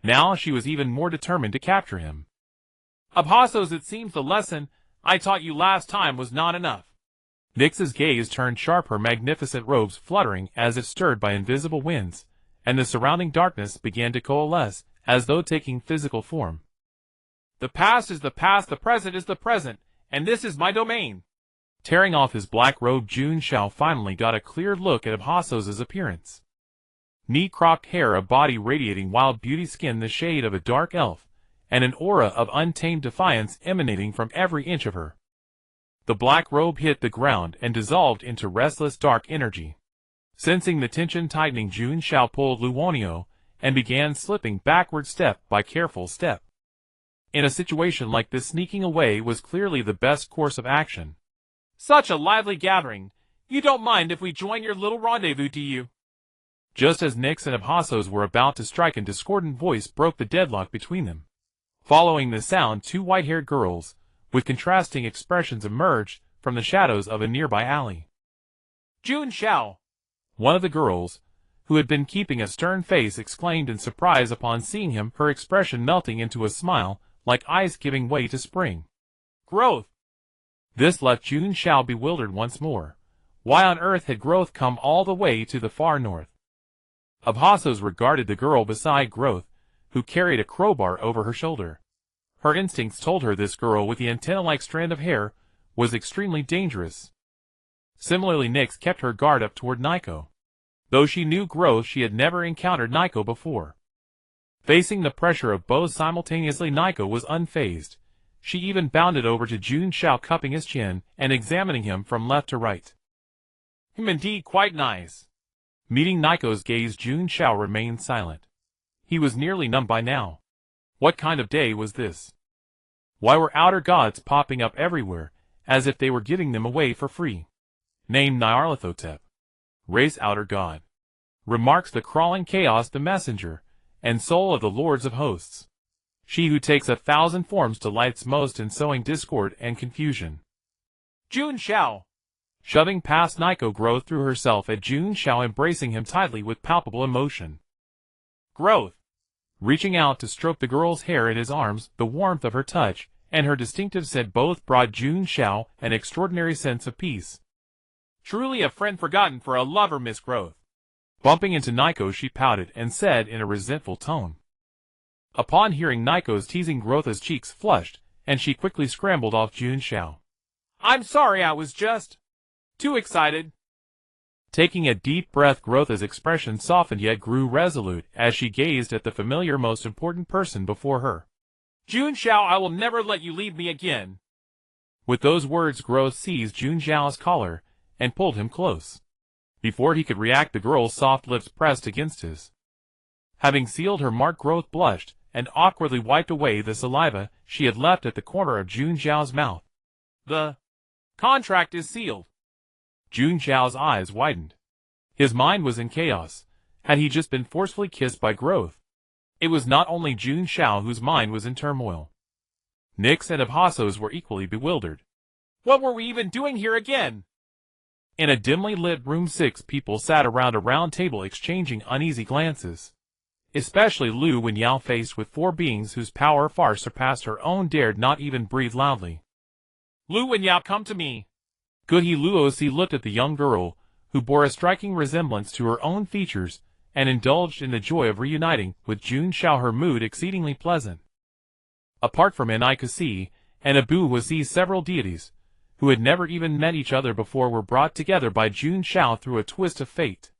Speaker 1: Now she was even more determined to capture him.
Speaker 2: Abhasos, it seems the lesson I taught you last time was not enough.
Speaker 1: Nix's gaze turned sharp, her magnificent robes fluttering as if stirred by invisible winds, and the surrounding darkness began to coalesce, as though taking physical form.
Speaker 2: The past is the past, the present is the present, and this is my domain.
Speaker 1: Tearing off his black robe, Jun Xiao finally got a clear look at Abhasos's appearance. Neat cropped hair, a body radiating wild beauty, skin the shade of a dark elf, and an aura of untamed defiance emanating from every inch of her. The black robe hit the ground and dissolved into restless dark energy. Sensing the tension tightening, Jun Xiao pulled Luonio and began slipping backward step by careful step. In a situation like this, sneaking away was clearly the best course of action.
Speaker 2: Such a lively gathering. You don't mind if we join your little rendezvous, do you?
Speaker 1: Just as Nix and Abhasos were about to strike, a discordant voice broke the deadlock between them. Following the sound, two white-haired girls, with contrasting expressions, emerged from the shadows of a nearby alley.
Speaker 2: Jun Xiao!
Speaker 1: One of the girls, who had been keeping a stern face, exclaimed in surprise upon seeing him, her expression melting into a smile, like ice giving way to spring.
Speaker 2: Growth!
Speaker 1: This left Jun Xiao bewildered once more. Why on earth had Growth come all the way to the far north? Abhasos regarded the girl beside Growth, who carried a crowbar over her shoulder. Her instincts told her this girl with the antenna-like strand of hair was extremely dangerous. Similarly, Nix kept her guard up toward Nico. Though she knew Growth, she had never encountered Nico before. Facing the pressure of both simultaneously, Nico was unfazed. She even bounded over to Jun Xiao, cupping his chin and examining him from left to right.
Speaker 2: Indeed, quite nice.
Speaker 1: Meeting Nico's gaze, Jun Xiao remained silent. He was nearly numb by now. What kind of day was this? Why were outer gods popping up everywhere, as if they were giving them away for free? Name Nyarlathotep. Race outer god. Remarks the crawling chaos, the messenger, and soul of the lords of hosts. She who takes 1,000 forms delights most in sowing discord and confusion.
Speaker 2: Jun Xiao.
Speaker 1: Shoving past Nico, Growth threw herself at Jun Xiao, embracing him tightly with palpable emotion.
Speaker 2: Growth.
Speaker 1: Reaching out to stroke the girl's hair in his arms, the warmth of her touch and her distinctive scent both brought Jun Xiao an extraordinary sense of peace.
Speaker 2: Truly a friend forgotten for a lover, Miss Growth.
Speaker 1: Bumping into Nico, she pouted and said in a resentful tone. Upon hearing Nico's teasing, Growth's cheeks flushed, and she quickly scrambled off Jun Xiao.
Speaker 2: I'm sorry, I was just too excited.
Speaker 1: Taking a deep breath, Growth's expression softened yet grew resolute as she gazed at the familiar, most important person before her.
Speaker 2: Jun Xiao, I will never let you leave me again.
Speaker 1: With those words, Growth seized Jun Xiao's collar and pulled him close. Before he could react, the girl's soft lips pressed against his. Having sealed her mark, Growth blushed and awkwardly wiped away the saliva she had left at the corner of Jun Xiao's mouth.
Speaker 2: The contract is sealed.
Speaker 1: Jun Xiao's eyes widened. His mind was in chaos. Had he just been forcefully kissed by Growth? It was not only Jun Xiao whose mind was in turmoil. Nyx and Abhasos were equally bewildered.
Speaker 2: What were we even doing here again?
Speaker 1: In a dimly lit room, 6 people sat around a round table exchanging uneasy glances. Especially Lu Wenyao, faced with 4 beings whose power far surpassed her own, dared not even breathe loudly.
Speaker 2: Lu Wenyao, come to me.
Speaker 1: Guhi Luosi looked at the young girl, who bore a striking resemblance to her own features, and indulged in the joy of reuniting with Jun Xiao, her mood exceedingly pleasant. Apart from Nikasi and Abu Wasi, several deities, who had never even met each other before, were brought together by Jun Xiao through a twist of fate.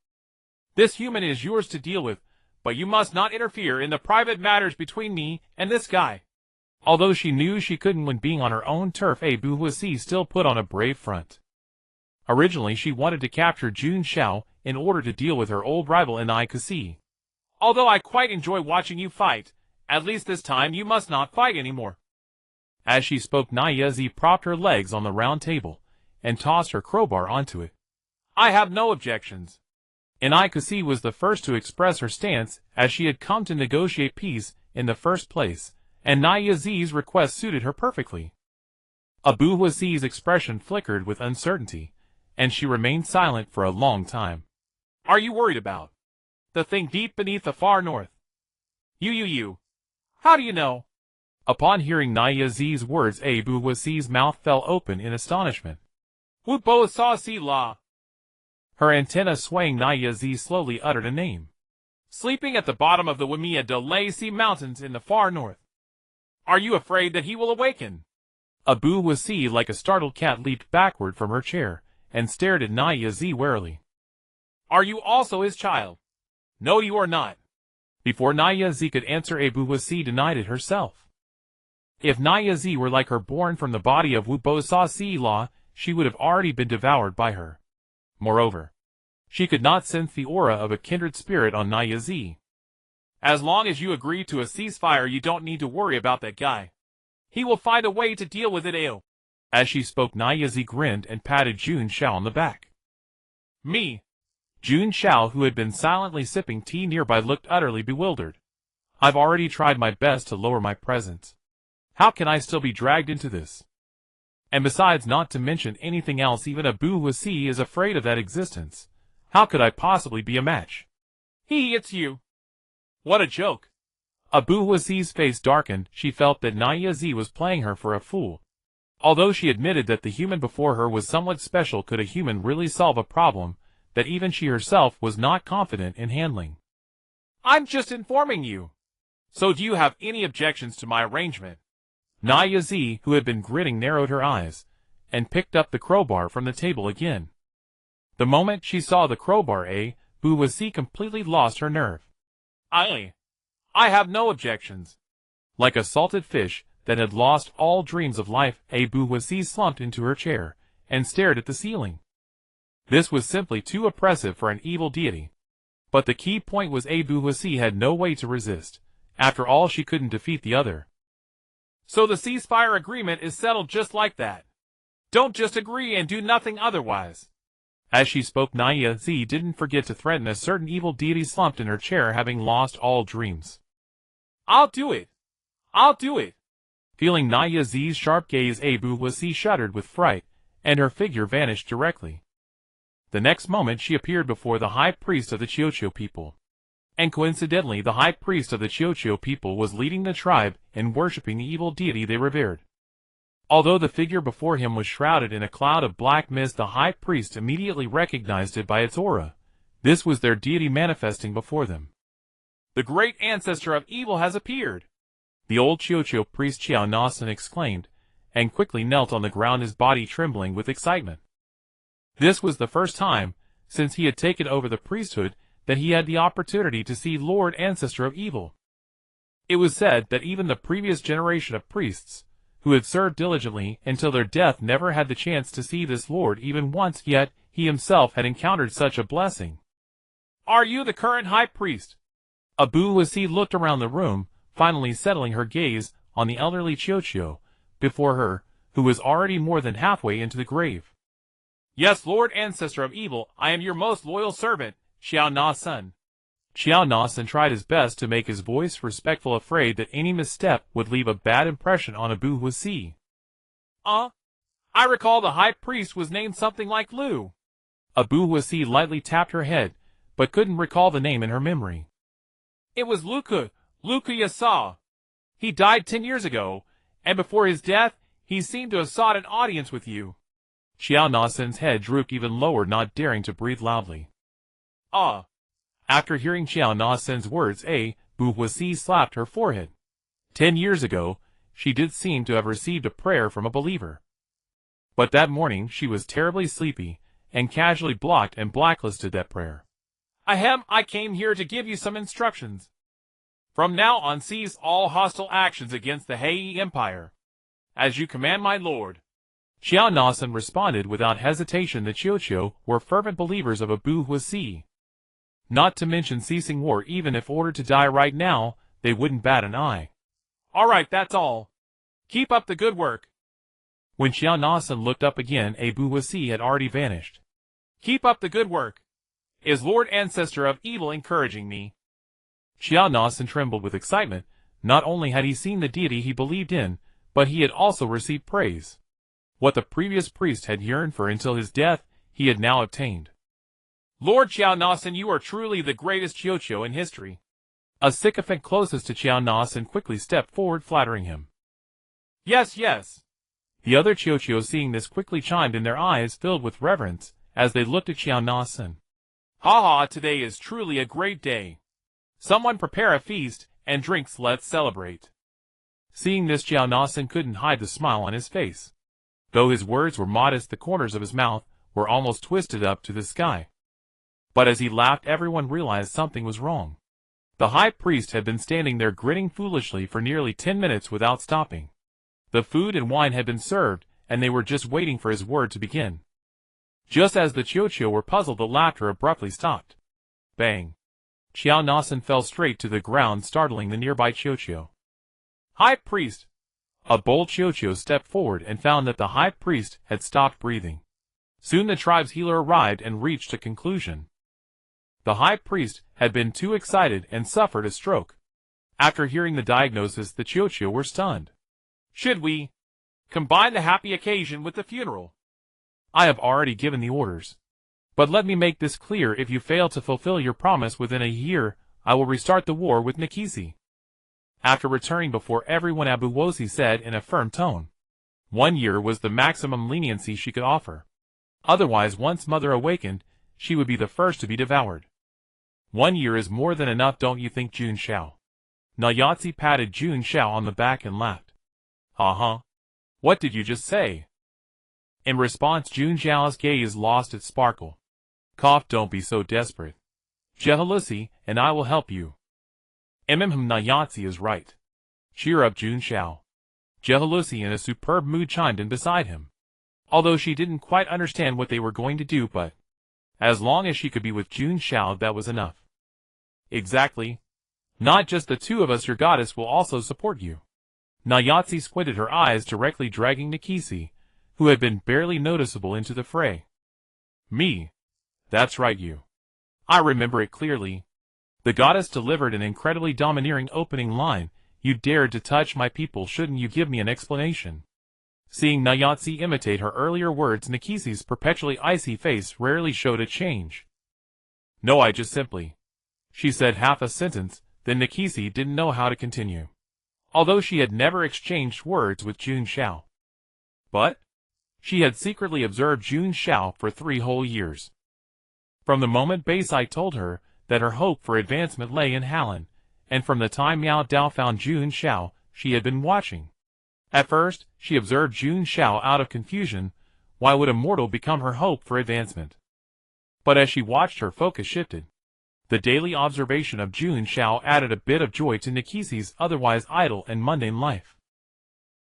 Speaker 2: This human is yours to deal with, but you must not interfere in the private matters between me and this guy.
Speaker 1: Although she knew she couldn't when being on her own turf, Abu Wasi still put on a brave front. Originally, she wanted to capture Jun Xiao in order to deal with her old rival Nikasi.
Speaker 2: Although I quite enjoy watching you fight, at least this time you must not fight anymore.
Speaker 1: As she spoke, Niazi propped her legs on the round table and tossed her crowbar onto it.
Speaker 2: I have no objections.
Speaker 1: Nikasi was the first to express her stance, as she had come to negotiate peace in the first place, and Niazi's request suited her perfectly. Abu Wasi's expression flickered with uncertainty, and she remained silent for a long time.
Speaker 2: Are you worried about the thing deep beneath the far north? You. How do you know?
Speaker 1: Upon hearing Niazi's words, Abu Wasi's mouth fell open in astonishment.
Speaker 2: Wu Bo Sa Si La.
Speaker 1: Her antenna swaying, Niazi slowly uttered a name.
Speaker 2: Sleeping at the bottom of the Wamia de La Si mountains in the far north. Are you afraid that he will awaken?
Speaker 1: Abu Wasi, like a startled cat, leaped backward from her chair and stared at Niazi warily.
Speaker 2: Are you also his child? No, you are not.
Speaker 1: Before Niazi could answer, Abu Wasi denied it herself. If Niazi were like her, born from the body of Wu Bo Sa Si La, she would have already been devoured by her. Moreover, she could not sense the aura of a kindred spirit on Niazi.
Speaker 2: As long as you agree to a ceasefire, you don't need to worry about that guy. He will find a way to deal with it, Ao.
Speaker 1: As she spoke, Niazi grinned and patted Jun Xiao on the back.
Speaker 2: Me?
Speaker 1: Jun Xiao, who had been silently sipping tea nearby, looked utterly bewildered. I've already tried my best to lower my presence. How can I still be dragged into this? And besides, not to mention anything else, even Abu Wasi is afraid of that existence. How could I possibly be a match?
Speaker 2: It's you. What a joke.
Speaker 1: Abu Wasi's face darkened. She felt that Niazi was playing her for a fool. Although she admitted that the human before her was somewhat special, could a human really solve a problem that even she herself was not confident in handling?
Speaker 2: I'm just informing you. So do you have any objections to my arrangement?
Speaker 1: Niazi, who had been grinning, narrowed her eyes and picked up the crowbar from the table again. The moment she saw the crowbar, Abu Wasi completely lost her nerve.
Speaker 2: I have no objections.
Speaker 1: Like a salted fish that had lost all dreams of life, Abu Wasi slumped into her chair and stared at the ceiling. This was simply too oppressive for an evil deity. But the key point was Abu Wasi had no way to resist. After all, she couldn't defeat the other.
Speaker 2: So the ceasefire agreement is settled just like that. Don't just agree and do nothing otherwise.
Speaker 1: As she spoke, Niazi didn't forget to threaten a certain evil deity slumped in her chair, having lost all dreams.
Speaker 2: I'll do it. I'll do it.
Speaker 1: Feeling Niazi's sharp gaze, Abu Wasi shuddered with fright and her figure vanished directly. The next moment she appeared before the high priest of the Qiuqiu people. And coincidentally the high priest of the Qiuqiu people was leading the tribe in worshipping the evil deity they revered. Although the figure before him was shrouded in a cloud of black mist, the high priest immediately recognized it by its aura. This was their deity manifesting before them.
Speaker 2: The great ancestor of evil has appeared!
Speaker 1: The old Qiuqiu priest Xiao Nasan exclaimed, and quickly knelt on the ground, his body trembling with excitement. This was the first time, since he had taken over the priesthood, that he had the opportunity to see Lord Ancestor of Evil. It was said that even the previous generation of priests, who had served diligently until their death, never had the chance to see this Lord even once, yet he himself had encountered such a blessing.
Speaker 2: Are you the current high priest?
Speaker 1: Abu Wasi looked around the room, finally settling her gaze on the elderly Qiuqiu before her, who was already more than halfway into the grave.
Speaker 2: Yes, Lord Ancestor of Evil, I am your most loyal servant, Xiao Nasan.
Speaker 1: Xiao Nasan tried his best to make his voice respectful, afraid that any misstep would leave a bad impression on Abu Wasi.
Speaker 2: I recall the high priest was named something like Lu.
Speaker 1: Abu Wasi lightly tapped her head, but couldn't recall the name in her memory.
Speaker 2: It was Luka Yasa. He died 10 years ago, and before his death, he seemed to have sought an audience with you.
Speaker 1: Xiao Nasan's head drooped even lower, not daring to breathe loudly. After hearing Xiao Nasan's words, Bu Wasi slapped her forehead. 10 years ago, she did seem to have received a prayer from a believer. But that morning she was terribly sleepy, and casually blocked and blacklisted that prayer.
Speaker 2: I came here to give you some instructions. From now on, cease all hostile actions against the Hei Empire. As you command, my lord.
Speaker 1: Xiao Nasan responded without hesitation. The Qiuqiu were fervent believers of Abu Wasi. Not to mention ceasing war. Even if ordered to die right now, they wouldn't bat an eye.
Speaker 2: All right, that's all. Keep up the good work.
Speaker 1: When Xiao Nasan looked up again, Abu Wasi had already vanished.
Speaker 2: Keep up the good work. Is Lord Ancestor of Evil encouraging me?
Speaker 1: Xiao Nasan trembled with excitement. Not only had he seen the deity he believed in, but he had also received praise. What the previous priest had yearned for until his death, he had now obtained.
Speaker 2: Lord Xiao Nasan, you are truly the greatest Qiuqiu in history.
Speaker 1: A sycophant closest to Xiao Nasan quickly stepped forward, flattering him.
Speaker 2: Yes, yes.
Speaker 1: The other Qiuqiu, seeing this, quickly chimed in, their eyes filled with reverence as they looked at Xiao Nasan.
Speaker 2: Ha, today is truly a great day. Someone prepare a feast and drinks, let's celebrate.
Speaker 1: Seeing this, Xiao Nasan couldn't hide the smile on his face. Though his words were modest, the corners of his mouth were almost twisted up to the sky. But as he laughed, everyone realized something was wrong. The high priest had been standing there grinning foolishly for nearly 10 minutes without stopping. The food and wine had been served, and they were just waiting for his word to begin. Just as the Qiuqiu were puzzled, the laughter abruptly stopped. Bang! Xiao Nasan fell straight to the ground, startling the nearby Qiuqiu.
Speaker 2: High priest!
Speaker 1: A bold Qiuqiu stepped forward and found that the high priest had stopped breathing. Soon the tribe's healer arrived and reached a conclusion. The high priest had been too excited and suffered a stroke. After hearing the diagnosis, the Qiuqiu were stunned.
Speaker 2: Should we combine the happy occasion with the funeral?
Speaker 1: I have already given the orders. But let me make this clear, if you fail to fulfill your promise within a year, I will restart the war with Nikisi. After returning before everyone, Abu Wasi said in a firm tone. 1 year was the maximum leniency she could offer. Otherwise, once Mother awakened, she would be the first to be devoured. 1 year is more than enough, don't you think, Jun Xiao? Nayatsi patted Jun Xiao on the back and laughed. What did you just say? In response, Jun Xiao's gaze lost its sparkle. Cough, don't be so desperate. Jehalusi and I will help you. Nayatsi is right. Cheer up, Jun Xiao. Jehalusi, in a superb mood, chimed in beside him. Although she didn't quite understand what they were going to do, but as long as she could be with Jun Xiao, that was enough. Exactly. Not just the two of us, your goddess will also support you. Nayatsi squinted her eyes, directly dragging Nikisi, who had been barely noticeable, into the fray. Me? That's right, you. I remember it clearly. The goddess delivered an incredibly domineering opening line. You dared to touch my people, shouldn't you give me an explanation? Seeing Nayatsi imitate her earlier words, Nikisi's perpetually icy face rarely showed a change. "No, I just simply," she said half a sentence, then Nikisi didn't know how to continue. Although she had never exchanged words with Jun Xiao. But she had secretly observed Jun Xiao for 3 whole years. From the moment Baisai told her that her hope for advancement lay in Harlan, and from the time Miao Dao found Jun Xiao, she had been watching. At first, she observed Jun Xiao out of confusion. Why would a mortal become her hope for advancement? But as she watched, her focus shifted. The daily observation of Jun Xiao added a bit of joy to Nikisi's otherwise idle and mundane life.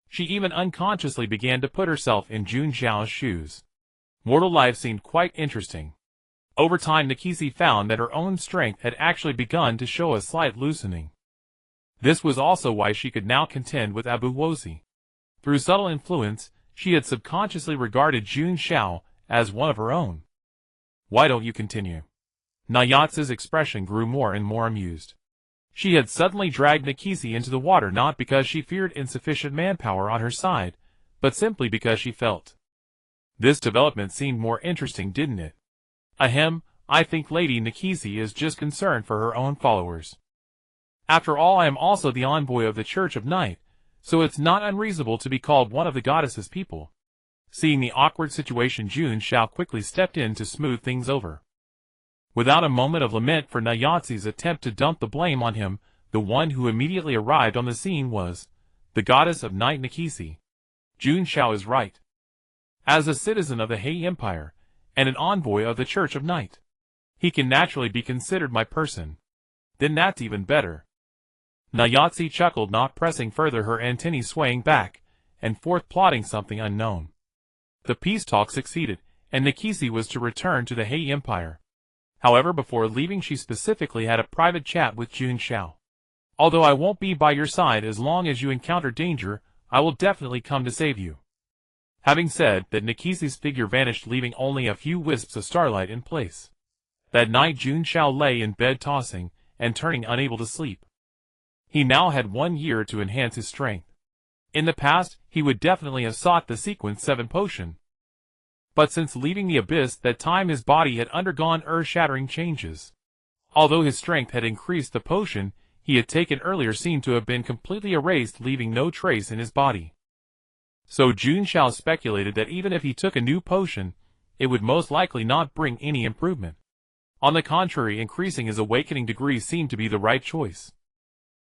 Speaker 1: She even unconsciously began to put herself in Jun Xiao's shoes. Mortal life seemed quite interesting. Over time, Nikisi found that her own strength had actually begun to show a slight loosening. This was also why she could now contend with Abu Wosi. Through subtle influence, she had subconsciously regarded Jun Xiao as one of her own. "Why don't you continue?" Nayatsi's expression grew more and more amused. She had suddenly dragged Nikisi into the water not because she feared insufficient manpower on her side, but simply because she felt. This development seemed more interesting, didn't it? Ahem, I think Lady Nikisi is just concerned for her own followers. After all, I am also the envoy of the Church of Night, so it's not unreasonable to be called one of the goddess's people. Seeing the awkward situation, Jun Xiao quickly stepped in to smooth things over. Without a moment of lament for Nayatsi's attempt to dump the blame on him, the one who immediately arrived on the scene was the goddess of night, Nikisi. Jun Xiao is right. As a citizen of the He Empire, and an envoy of the Church of Night, he can naturally be considered my person. Then that's even better. Nayatsi chuckled, not pressing further, her antennae swaying back and forth, plotting something unknown. The peace talk succeeded, and Nikisi was to return to the He Empire. However, before leaving, she specifically had a private chat with Jun Xiao. "Although I won't be by your side as long as you encounter danger, I will definitely come to save you." Having said that, Nikisi's figure vanished, leaving only a few wisps of starlight in place. That night, Jun Xiao lay in bed, tossing and turning, unable to sleep. He now had 1 year to enhance his strength. In the past, he would definitely have sought the Sequence 7 potion. But since leaving the abyss, that time his body had undergone earth-shattering changes. Although his strength had increased, the potion he had taken earlier seemed to have been completely erased, leaving no trace in his body. So Jun Xiao speculated that even if he took a new potion, it would most likely not bring any improvement. On the contrary, increasing his awakening degree seemed to be the right choice.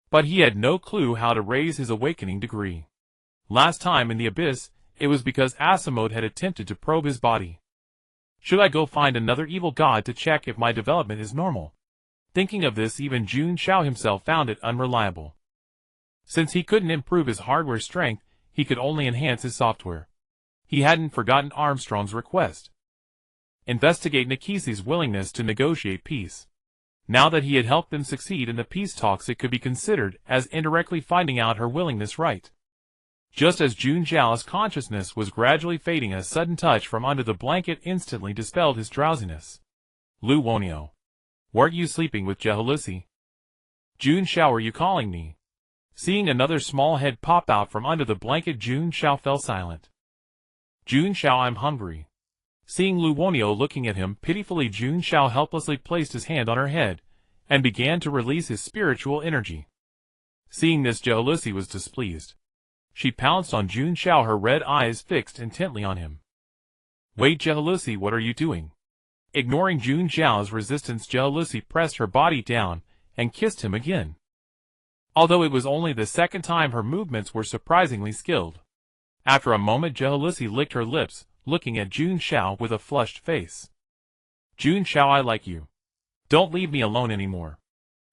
Speaker 1: But he had no clue how to raise his awakening degree. Last time in the abyss, it was because Asimode had attempted to probe his body. Should I go find another evil god to check if my development is normal? Thinking of this, even Jun Xiao himself found it unreliable. Since he couldn't improve his hardware strength, he could only enhance his software. He hadn't forgotten Armstrong's request. Investigate Nikisi's willingness to negotiate peace. Now that he had helped them succeed in the peace talks, it could be considered as indirectly finding out her willingness, right? Just as Jun Xiao's consciousness was gradually fading, a sudden touch from under the blanket instantly dispelled his drowsiness. "Lu Wonio, weren't you sleeping with Jehalusi?" "Jun Xiao, are you calling me?" Seeing another small head pop out from under the blanket, Jun Xiao fell silent. "Jun Xiao, I'm hungry." Seeing Lu Wonio looking at him pitifully, Jun Xiao helplessly placed his hand on her head and began to release his spiritual energy. Seeing this, Jehalusi was displeased. She pounced on Jun Xiao, her red eyes fixed intently on him. "Wait, Jehalusi, what are you doing?" Ignoring Jun Xiao's resistance, Jehalusi pressed her body down and kissed him again. Although it was only the second time, her movements were surprisingly skilled. After a moment, Jehalusi licked her lips, looking at Jun Xiao with a flushed face. "Jun Xiao, I like you. Don't leave me alone anymore."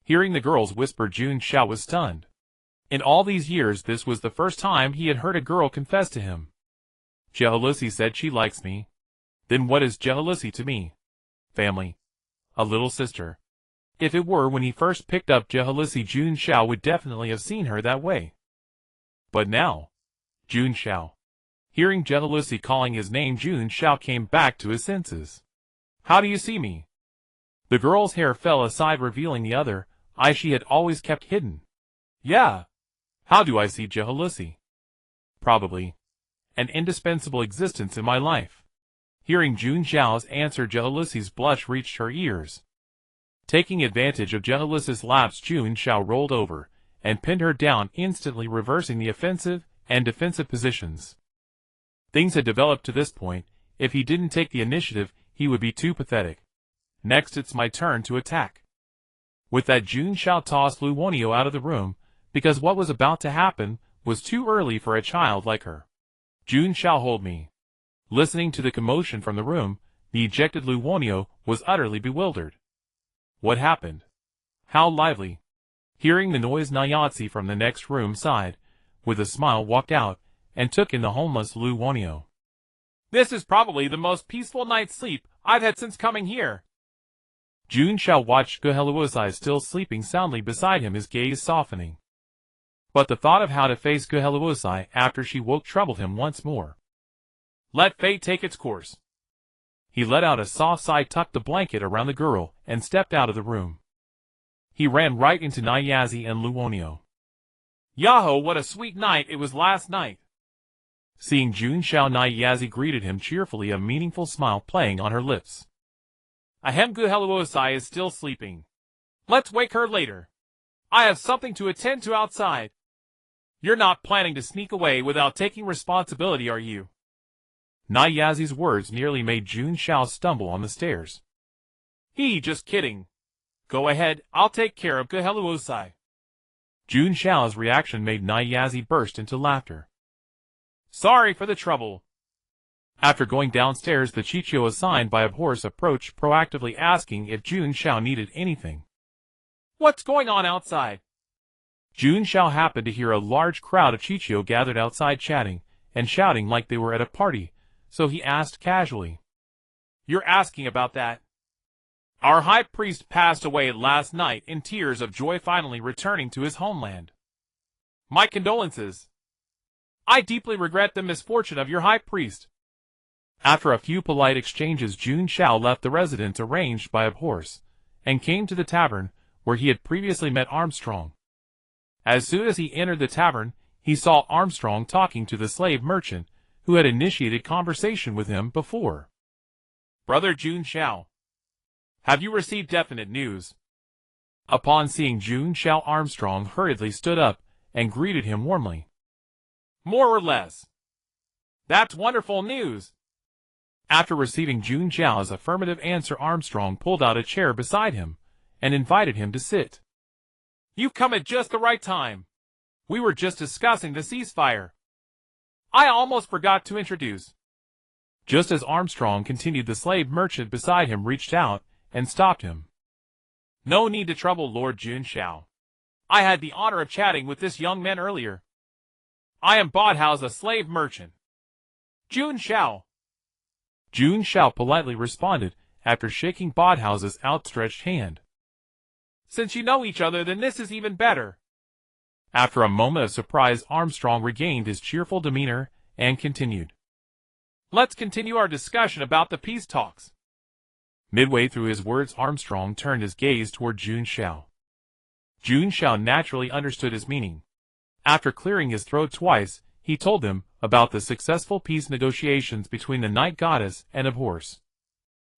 Speaker 1: Hearing the girls whisper, Jun Xiao was stunned. In all these years, this was the first time he had heard a girl confess to him. "Jehalusi said she likes me." "Then what is Jehalusi to me?" "Family. A little sister." If it were when he first picked up Jehalusi, Jun Xiao would definitely have seen her that way. But now, Jun Xiao. Hearing Jehalusi calling his name, Jun Xiao came back to his senses. "How do you see me?" The girl's hair fell aside, revealing the other eye she had always kept hidden. "Yeah. How do I see Jehalusi?" "Probably an indispensable existence in my life. Hearing Jun Xiao's answer, jealousy's blush reached her ears. Taking advantage of jealous's lapse, Jun Xiao rolled over and pinned her down, instantly reversing the offensive and defensive positions. Things had developed to this point. If he didn't take the initiative, he would be too pathetic. Next, it's my turn to attack. With that, Jun Xiao tossed Lu Wonio out of the room, because what was about to happen was too early for a child like her. Jun Xiao, hold me. Listening to the commotion from the room, the ejected Lu Wonio was utterly bewildered. What happened? How lively. Hearing the noise, Nayatsi from the next room sighed, with a smile walked out, and took in the homeless Lu Wonio.
Speaker 2: This is probably the most peaceful night's sleep I've had since coming here.
Speaker 1: Jun Xiao watched Geheluosai still sleeping soundly beside him, his gaze softening. But the thought of how to face Geheluosai after she woke troubled him once more.
Speaker 2: Let fate take its course.
Speaker 1: He let out a soft sigh, tucked the blanket around the girl, and stepped out of the room. He ran right into Nayatsi and Lu Wonio.
Speaker 2: Yahoo, what a sweet night it was last night.
Speaker 1: Seeing Jun Xiao, Nayatsi greeted him cheerfully, a meaningful smile playing on her lips.
Speaker 2: Ahem, Geheluosai is still sleeping. Let's wake her later. I have something to attend to outside. You're not planning to sneak away without taking responsibility, are you?
Speaker 1: Nayatsi's words nearly made Jun Xiao stumble on the stairs.
Speaker 2: Just kidding. Go ahead, I'll take care of Geheluosai.
Speaker 1: Jun Xiao's reaction made Nayatsi burst into laughter.
Speaker 2: Sorry for the trouble.
Speaker 1: After going downstairs, the Chichio assigned by Abhorse approached, proactively asking if Jun Xiao needed anything.
Speaker 2: What's going on outside?
Speaker 1: Jun Xiao happened to hear a large crowd of Chichio gathered outside chatting and shouting like they were at a party, so he asked casually.
Speaker 2: You're asking about that? Our high priest passed away last night in tears of joy, finally returning to his homeland. My condolences. I deeply regret the misfortune of your high priest.
Speaker 1: After a few polite exchanges, Jun Xiao left the residence arranged by Abhorse and came to the tavern where he had previously met Armstrong. As soon as he entered the tavern, he saw Armstrong talking to the slave merchant who had initiated conversation with him before.
Speaker 2: Brother Jun Xiao, have you received definite news?
Speaker 1: Upon seeing Jun Xiao, Armstrong hurriedly stood up and greeted him warmly.
Speaker 2: More or less. That's wonderful news.
Speaker 1: After receiving Jun Xiao's affirmative answer, Armstrong pulled out a chair beside him and invited him to sit.
Speaker 2: You've come at just the right time. We were just discussing the ceasefire. I almost forgot to introduce.
Speaker 1: Just as Armstrong continued, the slave merchant beside him reached out and stopped him.
Speaker 2: No need to trouble Lord Jun Xiao. I had the honor of chatting with this young man earlier. I am Bodhouse, a slave merchant. Jun Xiao.
Speaker 1: Jun Xiao politely responded after shaking Bodhouse's outstretched hand.
Speaker 2: Since you know each other, then this is even better.
Speaker 1: After a moment of surprise, Armstrong regained his cheerful demeanor and continued.
Speaker 2: Let's continue our discussion about the peace talks.
Speaker 1: Midway through his words, Armstrong turned his gaze toward Jun Xiao. Jun Xiao naturally understood his meaning. After clearing his throat twice, he told him about the successful peace negotiations between the Night Goddess and Abhorse.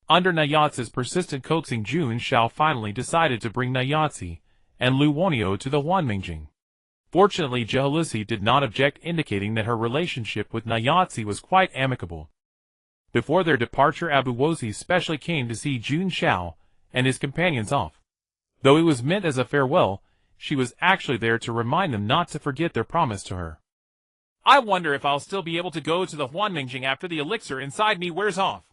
Speaker 1: Under Nayatsi's persistent coaxing, Jun Xiao finally decided to bring Nayatsi and Lu Wonio to the Huanmingjing. Fortunately, jealousy did not object, indicating that her relationship with Nayatsi was quite amicable. Before their departure, Abuwosi specially came to see Jun Xiao and his companions off. Though it was meant as a farewell, she was actually there to remind them not to forget their promise to her.
Speaker 2: I wonder if I'll still be able to go to the Huanmingjing after the elixir inside me wears off.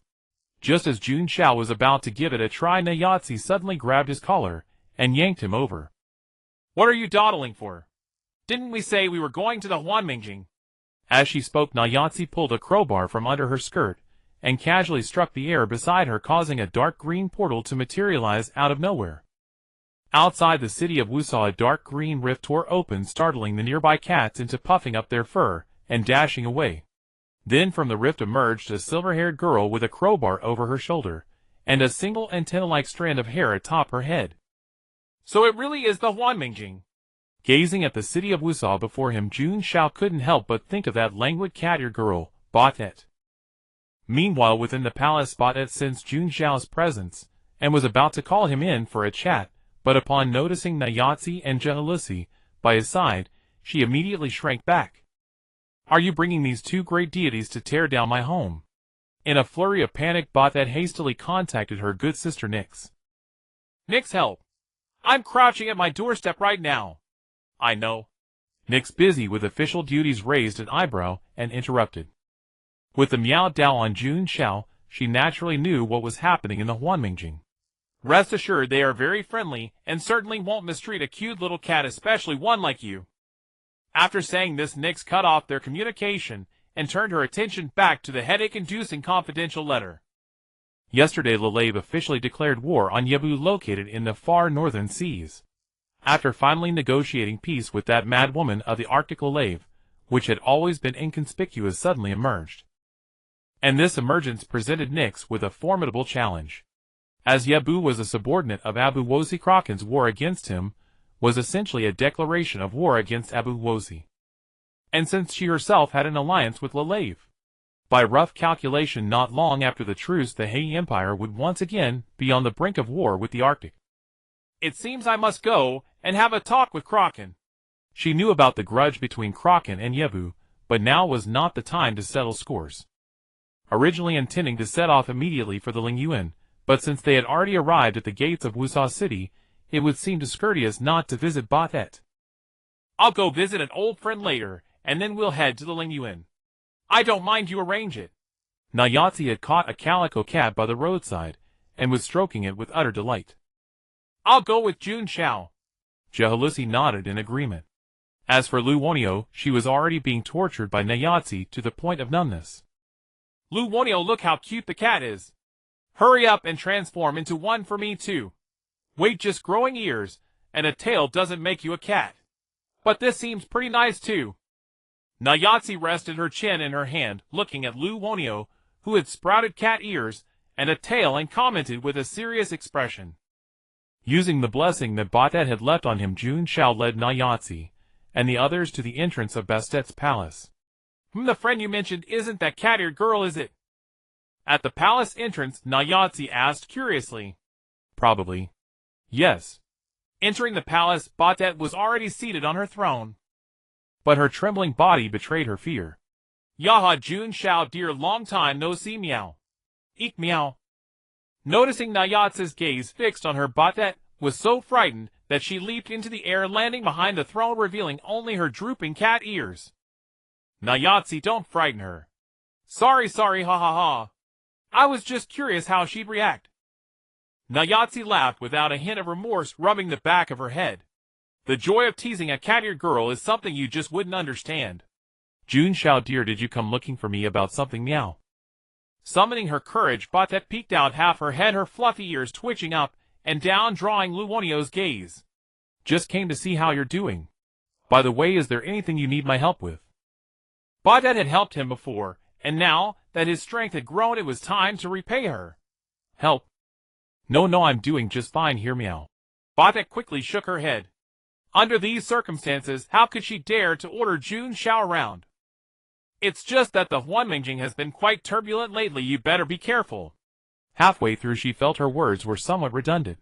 Speaker 1: Just as Jun Xiao was about to give it a try, Nayatsi suddenly grabbed his collar and yanked him over.
Speaker 2: What are you dawdling for? Didn't we say we were going to the Huanmingjing?
Speaker 1: As she spoke, Nayatsi pulled a crowbar from under her skirt and casually struck the air beside her, causing a dark green portal to materialize out of nowhere. Outside the city of Wusa, a dark green rift tore open, startling the nearby cats into puffing up their fur and dashing away. Then from the rift emerged a silver-haired girl with a crowbar over her shoulder and a single antenna-like strand of hair atop her head.
Speaker 2: So it really is the Huanmingjing.
Speaker 1: Gazing at the city of Wusa before him, Jun Xiao couldn't help but think of that languid cat-eared girl Batet. Meanwhile, within the palace, Batet sensed Jun Xiao's presence, and was about to call him in for a chat, but upon noticing Nayatsi and Jehalusi by his side, she immediately shrank back. "Are you bringing these two great deities to tear down my home?" In a flurry of panic, Batet hastily contacted her good sister Nyx.
Speaker 2: "Nyx, help! I'm crouching at my doorstep right now." "I know."
Speaker 1: Nyx, busy with official duties, raised an eyebrow and interrupted. With the Miao Dao on Jun Xiao, she naturally knew what was happening in the Huanmingjing.
Speaker 2: "Rest assured they are very friendly and certainly won't mistreat a cute little cat, especially one like you." After saying this, Nyx cut off their communication and turned her attention back to the headache-inducing confidential letter.
Speaker 1: Yesterday, Lalabe officially declared war on Yebu, located in the far northern seas. After finally negotiating peace with that mad woman of the Arctic, Lalabe, which had always been inconspicuous, suddenly emerged. And this emergence presented Nyx with a formidable challenge. As Yebu was a subordinate of Abu Wosi, Kraken's war against him was essentially a declaration of war against Abu Wosi. And since she herself had an alliance with Lalabe, by rough calculation, not long after the truce, the Hei Empire would once again be on the brink of war with the Arctic.
Speaker 2: "It seems I must go and have a talk with Kraken."
Speaker 1: She knew about the grudge between Kraken and Yebu, but now was not the time to settle scores. Originally intending to set off immediately for the Lingyuan, but since they had already arrived at the gates of Wusa City, it would seem discourteous not to visit Batet.
Speaker 2: "I'll go visit an old friend later, and then we'll head to the Lingyuan. I don't mind, you arrange it."
Speaker 1: Nayatsi had caught a calico cat by the roadside, and was stroking it with utter delight.
Speaker 2: "I'll go with Jun Xiao."
Speaker 1: Jehalusi nodded in agreement. As for Lu Wonio, she was already being tortured by Nayatsi to the point of numbness.
Speaker 2: "Lu Wonio, look how cute the cat is. Hurry up and transform into one for me too. Wait, just growing ears and a tail doesn't make you a cat. But this seems pretty nice too." Nayatsi rested her chin in her hand, looking at Lu Wonio, who had sprouted cat ears and a tail, and commented with a serious expression.
Speaker 1: Using the blessing that Batet had left on him, Jun Xiao led Nayatsi and the others to the entrance of Bastet's palace.
Speaker 2: The friend you mentioned isn't that cat-eared girl, is it?" At the palace entrance, Nayatsi asked curiously.
Speaker 1: "Probably. Yes."
Speaker 2: Entering the palace, Batet was already seated on her throne.
Speaker 1: But her trembling body betrayed her fear.
Speaker 2: "Yaha, Jun Xiao, dear, long time no see, meow. Eek, meow." Noticing Nayatsi's gaze fixed on her, Batet was so frightened that she leaped into the air, landing behind the throne, revealing only her drooping cat ears. "Nayatsi, don't frighten her." Sorry, ha ha ha. I was just curious how she'd react." Nayatsi laughed without a hint of remorse, rubbing the back of her head. "The joy of teasing a cat-eared girl is something you just wouldn't understand."
Speaker 1: "Jun Xiao, dear, did you come looking for me about something, meow?"
Speaker 2: Summoning her courage, Batet peeked out half her head, her fluffy ears twitching up and down, drawing Lu Wonio's gaze.
Speaker 1: "Just came to see how you're doing. By the way, is there anything you need my help with?"
Speaker 2: Batet had helped him before, and now that his strength had grown, it was time to repay her.
Speaker 1: "Help? No, I'm doing just fine here, meow."
Speaker 2: Batet quickly shook her head. Under these circumstances, how could she dare to order Jun Xiao around? "It's just that the Huanmingjing has been quite turbulent lately, you better be careful."
Speaker 1: Halfway through, she felt her words were somewhat redundant.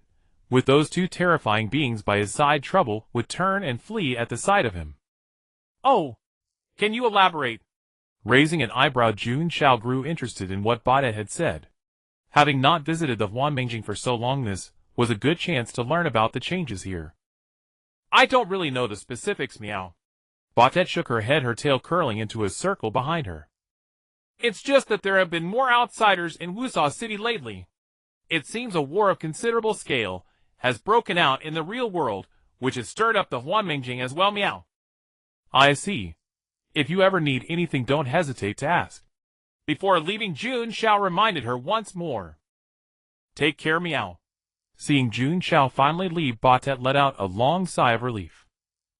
Speaker 1: With those two terrifying beings by his side, trouble would turn and flee at the sight of him.
Speaker 2: "Oh, can you elaborate?"
Speaker 1: Raising an eyebrow, Jun Xiao grew interested in what Batet had said. Having not visited the Huanmingjing for so long, this was a good chance to learn about the changes here.
Speaker 2: "I don't really know the specifics, meow."
Speaker 1: Batet shook her head, her tail curling into a circle behind her.
Speaker 2: "It's just that there have been more outsiders in Wusa City lately. It seems a war of considerable scale has broken out in the real world, which has stirred up the Huanmingjing as well, meow."
Speaker 1: "I see. If you ever need anything, don't hesitate to ask."
Speaker 2: Before leaving, Jun Xiao reminded her once more. "Take care, meow."
Speaker 1: Seeing Jun Xiao finally leave, Batet let out a long sigh of relief.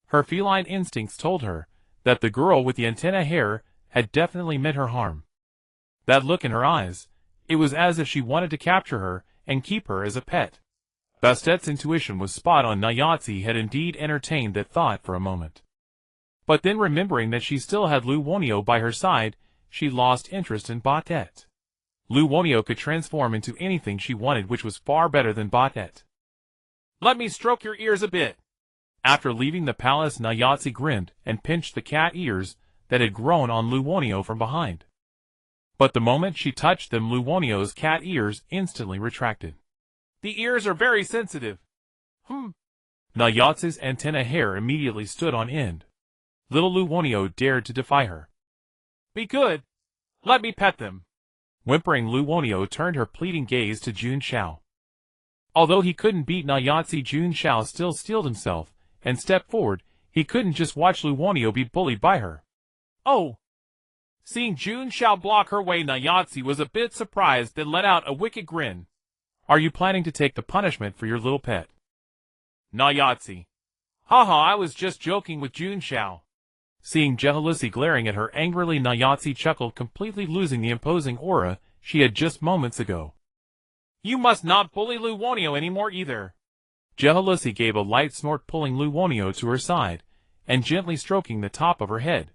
Speaker 1: Her feline instincts told her that the girl with the antenna hair had definitely meant her harm. That look in her eyes, it was as if she wanted to capture her and keep her as a pet. Bastet's intuition was spot on. Nayatsi had indeed entertained that thought for a moment. But then, remembering that she still had Lu Wonio by her side, she lost interest in Batet. Lu Wonio could transform into anything she wanted, which was far better than Batet.
Speaker 2: Let me stroke your ears a bit.
Speaker 1: After leaving the palace, Nayatsi grinned and pinched the cat ears that had grown on Lu Wonio from behind. But the moment she touched them, Lu Wonio's cat ears instantly retracted.
Speaker 2: The ears are very sensitive.
Speaker 1: Nayatsi's antenna hair immediately stood on end. Little Lu Wonio dared to defy her.
Speaker 2: Be good. Let me pet them.
Speaker 1: Whimpering, Lu Wonio turned her pleading gaze to Jun Xiao. Although he couldn't beat Nayatsi, Jun Xiao still steeled himself and stepped forward. He couldn't just watch Lu Wonio be bullied by her.
Speaker 2: Oh! Seeing Jun Xiao block her way, Nayatsi was a bit surprised, then let out a wicked grin.
Speaker 1: Are you planning to take the punishment for your little pet?
Speaker 2: Nayatsi. Haha, I was just joking with Jun Xiao.
Speaker 1: Seeing jealousy glaring at her angrily, Nayatsi chuckled, completely losing the imposing aura she had just moments ago.
Speaker 2: You must not bully Lu Wonio anymore either.
Speaker 1: Jealousy gave a light snort, pulling Lu Wonio to her side and gently stroking the top of her head.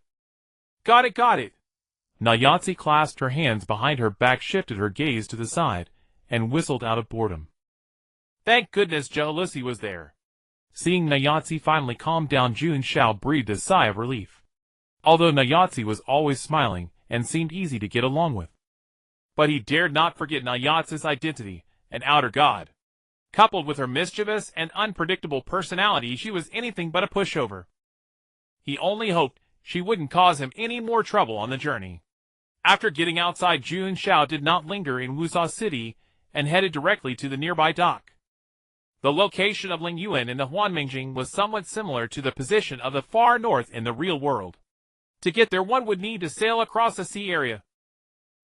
Speaker 2: Got it, got it.
Speaker 1: Nayatsi clasped her hands behind her back, shifted her gaze to the side, and whistled out of boredom.
Speaker 2: Thank goodness jealousy was there.
Speaker 1: Seeing Nayatsi finally calm down, Jun Xiao breathed a sigh of relief. Although Nayatsi was always smiling and seemed easy to get along with.
Speaker 2: But he dared not forget Nayatsi's identity, an outer god. Coupled with her mischievous and unpredictable personality, she was anything but a pushover. He only hoped she wouldn't cause him any more trouble on the journey. After getting outside, Jun Xiao did not linger in Wusa City and headed directly to the nearby dock. The location of Lingyuan in the Huanmingjing was somewhat similar to the position of the far north in the real world. To get there, one would need to sail across the sea area.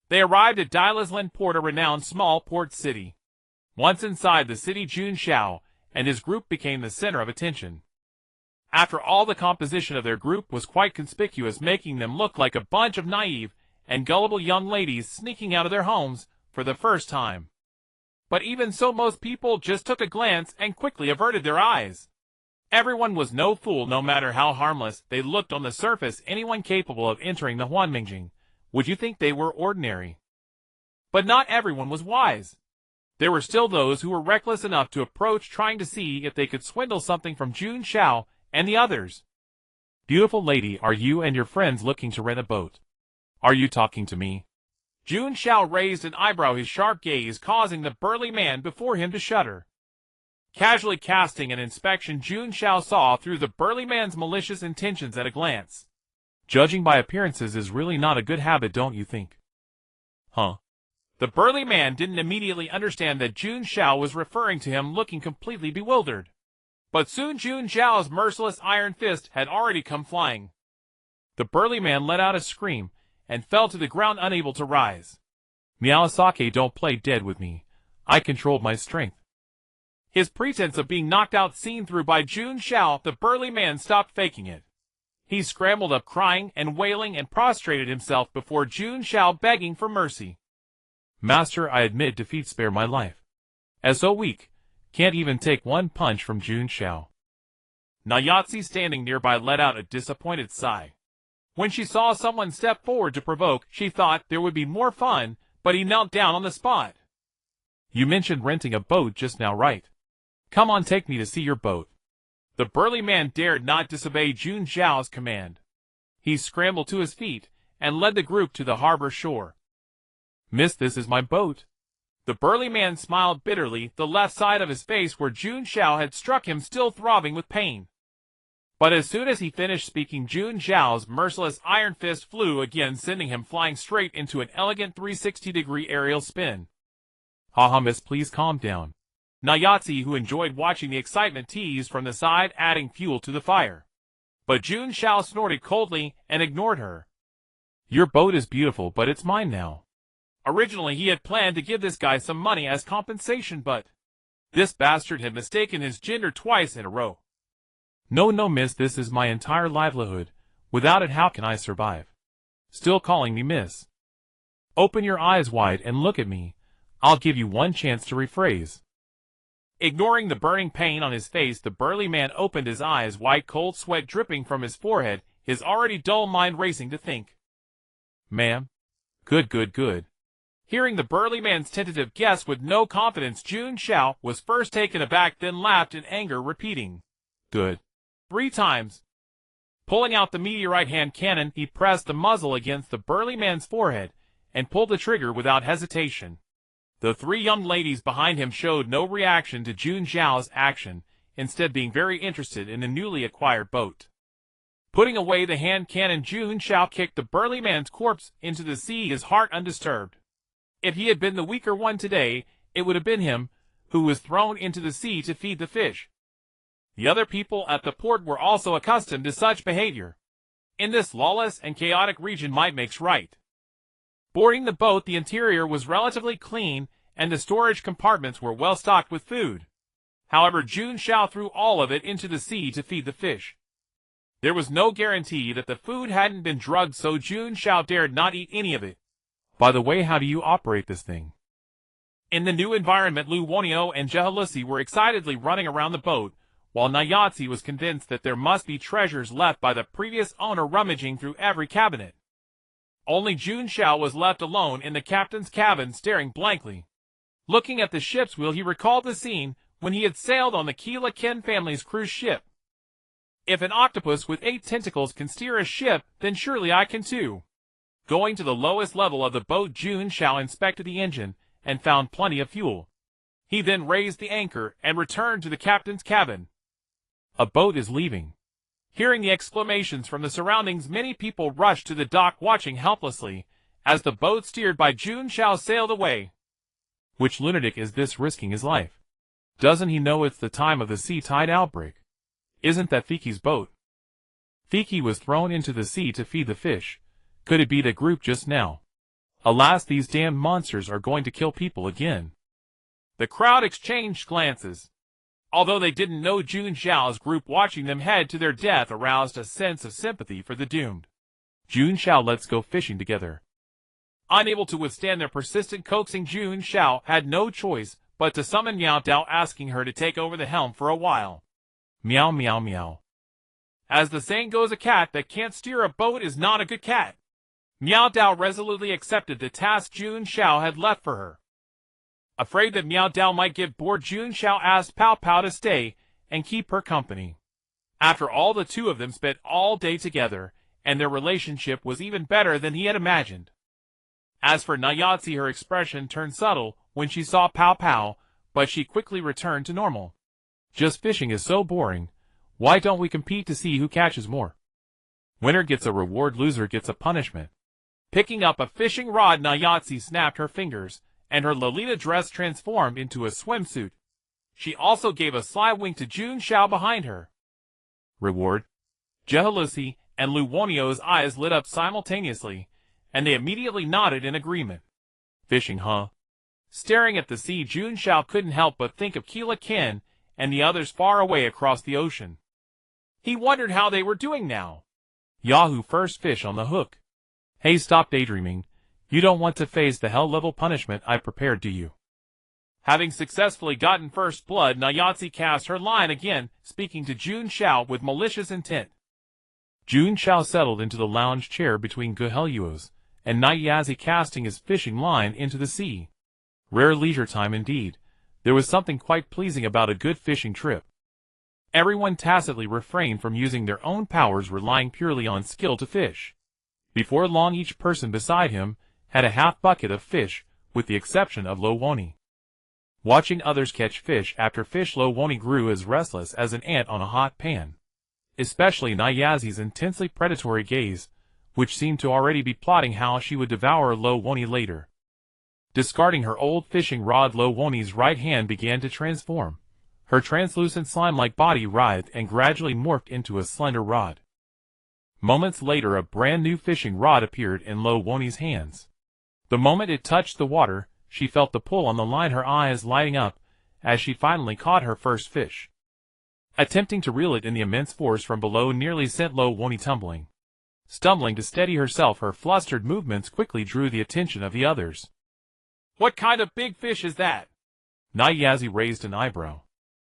Speaker 2: They arrived at Dailesland Port, a renowned small port city. Once inside the city, Jun Xiao and his group became the center of attention. After all, the composition of their group was quite conspicuous, making them look like a bunch of naive and gullible young ladies sneaking out of their homes for the first time. But even so, most people just took a glance and quickly averted their eyes. Everyone was no fool, no matter how harmless they looked on the surface. Anyone capable of entering the Huanmingjing would you think they were ordinary. But not everyone was wise. There were still those who were reckless enough to approach, trying to see if they could swindle something from Jun Xiao and the others.
Speaker 1: Beautiful lady, are you and your friends looking to rent a boat? Are you talking to me?
Speaker 2: Jun Xiao raised an eyebrow, his sharp gaze causing the burly man before him to shudder. Casually casting an inspection, Jun Xiao saw through the burly man's malicious intentions at a glance.
Speaker 1: Judging by appearances is really not a good habit, don't you think?
Speaker 2: Huh? The burly man didn't immediately understand that Jun Xiao was referring to him, looking completely bewildered. But soon Jun Xiao's merciless iron fist had already come flying. The burly man let out a scream and fell to the ground, unable to rise.
Speaker 1: Miyawasaki, don't play dead with me. I controlled my strength.
Speaker 2: His pretense of being knocked out seen through by Jun Xiao, the burly man stopped faking it. He scrambled up, crying and wailing, and prostrated himself before Jun Xiao, begging for mercy.
Speaker 1: Master, I admit defeat, spare my life. As so weak, can't even take one punch from Jun Xiao.
Speaker 2: Nayatsi, standing nearby, let out a disappointed sigh. When she saw someone step forward to provoke, she thought there would be more fun, but he knelt down on the spot.
Speaker 1: You mentioned renting a boat just now, right? Come on, take me to see your boat.
Speaker 2: The burly man dared not disobey Jun Xiao's command. He scrambled to his feet and led the group to the harbor shore.
Speaker 1: Miss, this is my boat.
Speaker 2: The burly man smiled bitterly, the left side of his face where Jun Xiao had struck him still throbbing with pain. But as soon as he finished speaking, Jun Xiao's merciless iron fist flew again, sending him flying straight into an elegant 360-degree aerial spin.
Speaker 1: Haha, miss, please calm down.
Speaker 2: Nayatsi, who enjoyed watching the excitement, teased from the side, adding fuel to the fire. But Jun Xiao snorted coldly and ignored her.
Speaker 1: Your boat is beautiful, but it's mine now.
Speaker 2: Originally, he had planned to give this guy some money as compensation, but this bastard had mistaken his gender twice in a row.
Speaker 1: No, miss, this is my entire livelihood. Without it, how can I survive? Still calling me miss? Open your eyes wide and look at me. I'll give you one chance to rephrase.
Speaker 2: Ignoring the burning pain on his face, the burly man opened his eyes wide, cold sweat dripping from his forehead, his already dull mind racing to think.
Speaker 1: Ma'am,
Speaker 2: Good, good, good. Hearing the burly man's tentative guess with no confidence, Jun Xiao was first taken aback, then laughed in anger, repeating, "Good." 3 times. Pulling out the meteorite hand cannon, he pressed the muzzle against the burly man's forehead and pulled the trigger without hesitation. The 3 young ladies behind him showed no reaction to Jun Xiao's action, instead being very interested in the newly acquired boat. Putting away the hand cannon, Jun Xiao kicked the burly man's corpse into the sea, his heart undisturbed. If he had been the weaker one today, it would have been him who was thrown into the sea to feed the fish. The other people at the port were also accustomed to such behavior. In this lawless and chaotic region, might makes right. Boarding the boat, the interior was relatively clean, and the storage compartments were well stocked with food. However, Jun Xiao threw all of it into the sea to feed the fish. There was no guarantee that the food hadn't been drugged, so Jun Xiao dared not eat any of it.
Speaker 1: By the way, how do you operate this thing?
Speaker 2: In the new environment, Lu Wonio and Jehalusi were excitedly running around the boat, while Nayatsi was convinced that there must be treasures left by the previous owner, rummaging through every cabinet. Only Jun Xiao was left alone in the captain's cabin, staring blankly. Looking at the ship's wheel, he recalled the scene when he had sailed on the Keela Ken family's cruise ship. If an octopus with 8 tentacles can steer a ship, then surely I can too. Going to the lowest level of the boat, Jun Xiao inspected the engine and found plenty of fuel. He then raised the anchor and returned to the captain's cabin.
Speaker 1: A boat is leaving.
Speaker 2: Hearing the exclamations from the surroundings, many people rushed to the dock, watching helplessly as the boat steered by Jun Xiao sailed away.
Speaker 1: Which lunatic is this risking his life? Doesn't he know it's the time of the sea tide outbreak? Isn't that Fiki's boat? Fiki was thrown into the sea to feed the fish. Could it be the group just now? Alas, these damned monsters are going to kill people again.
Speaker 2: The crowd exchanged glances. Although they didn't know Jun Xiao's group, watching them head to their death aroused a sense of sympathy for the doomed.
Speaker 1: Jun Xiao, let's go fishing together.
Speaker 2: Unable to withstand their persistent coaxing, Jun Xiao had no choice but to summon Miao Dao, asking her to take over the helm for a while.
Speaker 1: Meow meow meow.
Speaker 2: As the saying goes, a cat that can't steer a boat is not a good cat. Miao Dao resolutely accepted the task Jun Xiao had left for her. Afraid that Miao Dao might get bored, Jun Xiao asked Pao Pao to stay and keep her company. After all, the two of them spent all day together, and their relationship was even better than he had imagined. As for Nayatsi, her expression turned subtle when she saw Pao Pao, but she quickly returned to normal.
Speaker 1: Just fishing is so boring. Why don't we compete to see who catches more? Winner gets a reward, loser gets a punishment.
Speaker 2: Picking up a fishing rod, Nayatsi snapped her fingers, and her Lolita dress transformed into a swimsuit. She also gave a sly wink to Jun Xiao behind her.
Speaker 1: Reward?
Speaker 2: Jehalusi and Lu Wonio's eyes lit up simultaneously, and they immediately nodded in agreement.
Speaker 1: Fishing, huh?
Speaker 2: Staring at the sea, Jun Xiao couldn't help but think of Keela Ken and the others far away across the ocean. He wondered how they were doing now.
Speaker 1: Yahoo! First fish on the hook. Hey, stop daydreaming. You don't want to face the hell-level punishment I prepared, do you?
Speaker 2: Having successfully gotten first blood, Nayatsi cast her line again, speaking to Jun Xiao with malicious intent.
Speaker 1: Jun Xiao settled into the lounge chair between Guheluos, and Nayatsi casting his fishing line into the sea. Rare leisure time indeed. There was something quite pleasing about a good fishing trip. Everyone tacitly refrained from using their own powers, relying purely on skill to fish. Before long, each person beside him had a half bucket of fish, with the exception of Lo Woni. Watching others catch fish after fish, Lo Woni grew as restless as an ant on a hot pan. Especially Nayatzi's intensely predatory gaze, which seemed to already be plotting how she would devour Lo Woni later. Discarding her old fishing rod, Lo Woni's right hand began to transform. Her translucent slime-like body writhed and gradually morphed into a slender rod. Moments later, a brand new fishing rod appeared in Lo Woni's hands. The moment it touched the water, she felt the pull on the line, her eyes lighting up as she finally caught her first fish. Attempting to reel it in, the immense force from below nearly sent Lo Woni tumbling. Stumbling to steady herself, her flustered movements quickly drew the attention of the others.
Speaker 2: What kind of big fish is that?
Speaker 1: Nayatsi raised an eyebrow.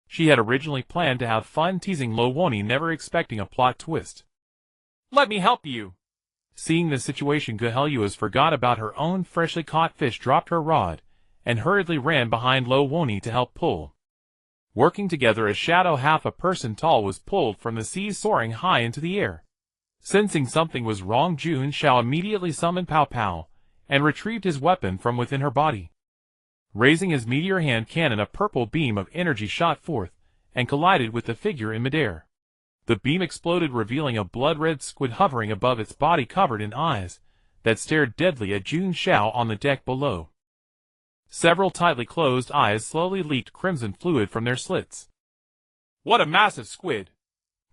Speaker 1: She had originally planned to have fun teasing Lo Woni, never expecting a plot twist.
Speaker 2: Let me help you.
Speaker 1: Seeing the situation, Guheluos forgot about her own freshly caught fish, dropped her rod, and hurriedly ran behind Lo Woni to help pull. Working together, a shadow half a person tall was pulled from the sea, soaring high into the air. Sensing something was wrong, Jun Xiao immediately summoned Pow Pow, and retrieved his weapon from within her body. Raising his meteor hand cannon, a purple beam of energy shot forth, and collided with the figure in midair. The beam exploded, revealing a blood-red squid hovering above its body, covered in eyes that stared deadly at Jun Xiao on the deck below. Several tightly closed eyes slowly leaked crimson fluid from their slits.
Speaker 2: What a massive squid!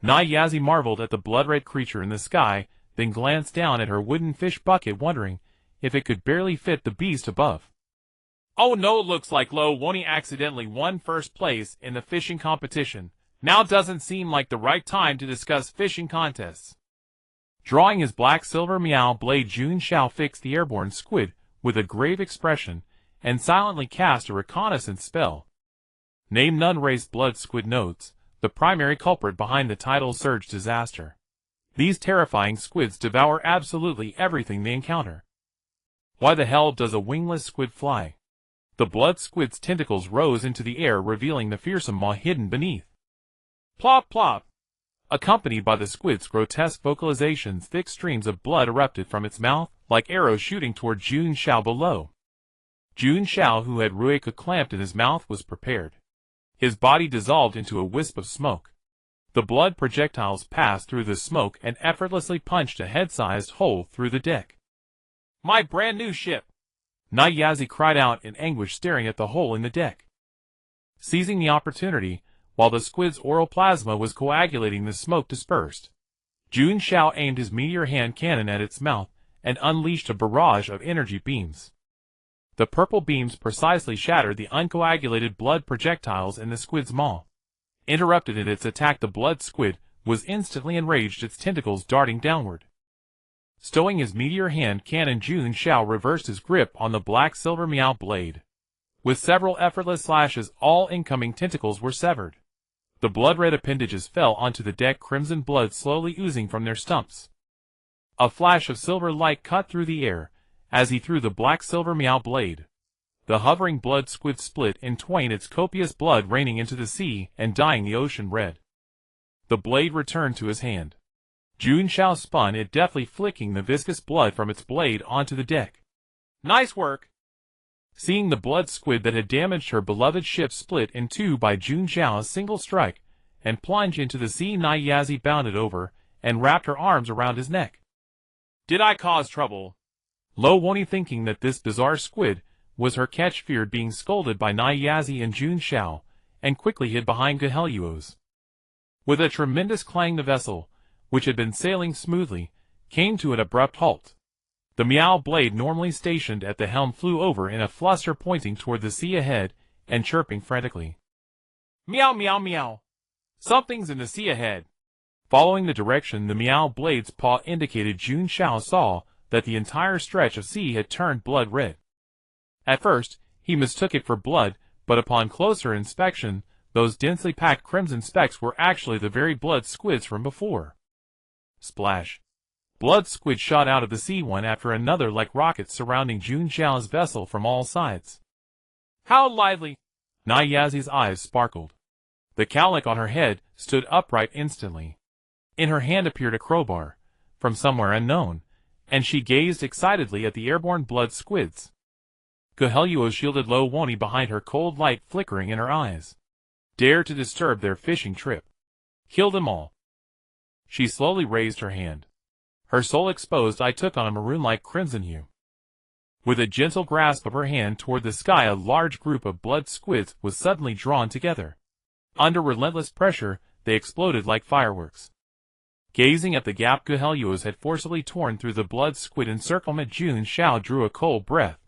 Speaker 1: Nyazi marveled at the blood-red creature in the sky, then glanced down at her wooden fish bucket, wondering if it could barely fit the beast above.
Speaker 2: Oh no, looks like Lo Woni accidentally won first place in the fishing competition. Now doesn't seem like the right time to discuss fishing contests.
Speaker 1: Drawing his black-silver meow blade, Jun Xiao fixed the airborne squid with a grave expression and silently cast a reconnaissance spell. Name none raised blood squid notes, the primary culprit behind the tidal surge disaster. These terrifying squids devour absolutely everything they encounter. Why the hell does a wingless squid fly? The blood squid's tentacles rose into the air, revealing the fearsome maw hidden beneath.
Speaker 2: Plop plop!
Speaker 1: Accompanied by the squid's grotesque vocalizations, thick streams of blood erupted from its mouth, like arrows shooting toward Jun Xiao below. Jun Xiao, who had Ruika clamped in his mouth, was prepared. His body dissolved into a wisp of smoke. The blood projectiles passed through the smoke and effortlessly punched a head-sized hole through the deck.
Speaker 2: My brand new ship!
Speaker 1: Nyazi cried out in anguish, staring at the hole in the deck. Seizing the opportunity, while the squid's oral plasma was coagulating, the smoke dispersed. Jun Xiao aimed his meteor hand cannon at its mouth and unleashed a barrage of energy beams. The purple beams precisely shattered the uncoagulated blood projectiles in the squid's maw. Interrupted in its attack, the blood squid was instantly enraged, its tentacles darting downward. Stowing his meteor hand cannon, Jun Xiao reversed his grip on the black-silver meow blade. With several effortless slashes, all incoming tentacles were severed. The blood-red appendages fell onto the deck, crimson blood slowly oozing from their stumps. A flash of silver light cut through the air as he threw the black-silver meow blade. The hovering blood squid split in twain, its copious blood raining into the sea and dyeing the ocean red. The blade returned to his hand. Jun Xiao spun it, deftly flicking the viscous blood from its blade onto the deck.
Speaker 2: Nice work!
Speaker 1: Seeing the blood squid that had damaged her beloved ship split in two by Jun Xiao's single strike and plunge into the sea, Nyazi bounded over and wrapped her arms around his neck.
Speaker 2: Did I cause trouble?
Speaker 1: Lo Woni, thinking that this bizarre squid was her catch, feared being scolded by Nyazi and Jun Xiao, and quickly hid behind Guheluos. With a tremendous clang, the vessel, which had been sailing smoothly, came to an abrupt halt. The meow blade, normally stationed at the helm, flew over in a fluster, pointing toward the sea ahead and chirping frantically.
Speaker 2: Meow meow meow! Something's in the sea ahead.
Speaker 1: Following the direction the meow blade's paw indicated, Jun Xiao saw that the entire stretch of sea had turned blood red. At first, he mistook it for blood, but upon closer inspection, those densely packed crimson specks were actually the very blood squids from before. Splash! Blood squid shot out of the sea, one after another, like rockets, surrounding Jun Xiao's vessel from all sides.
Speaker 2: How lively!
Speaker 1: Nyazi's eyes sparkled. The cowlick on her head stood upright instantly. In her hand appeared a crowbar, from somewhere unknown, and she gazed excitedly at the airborne blood squids. Guheluos shielded Lo Woni behind her, cold light flickering in her eyes. Dare to disturb their fishing trip. Kill them all. She slowly raised her hand. Her soul exposed eye took on a maroon-like crimson hue. With a gentle grasp of her hand toward the sky, a large group of blood squids was suddenly drawn together. Under relentless pressure, they exploded like fireworks. Gazing at the gap Guheluos had forcibly torn through the blood squid encirclement, Jun Xiao drew a cold breath.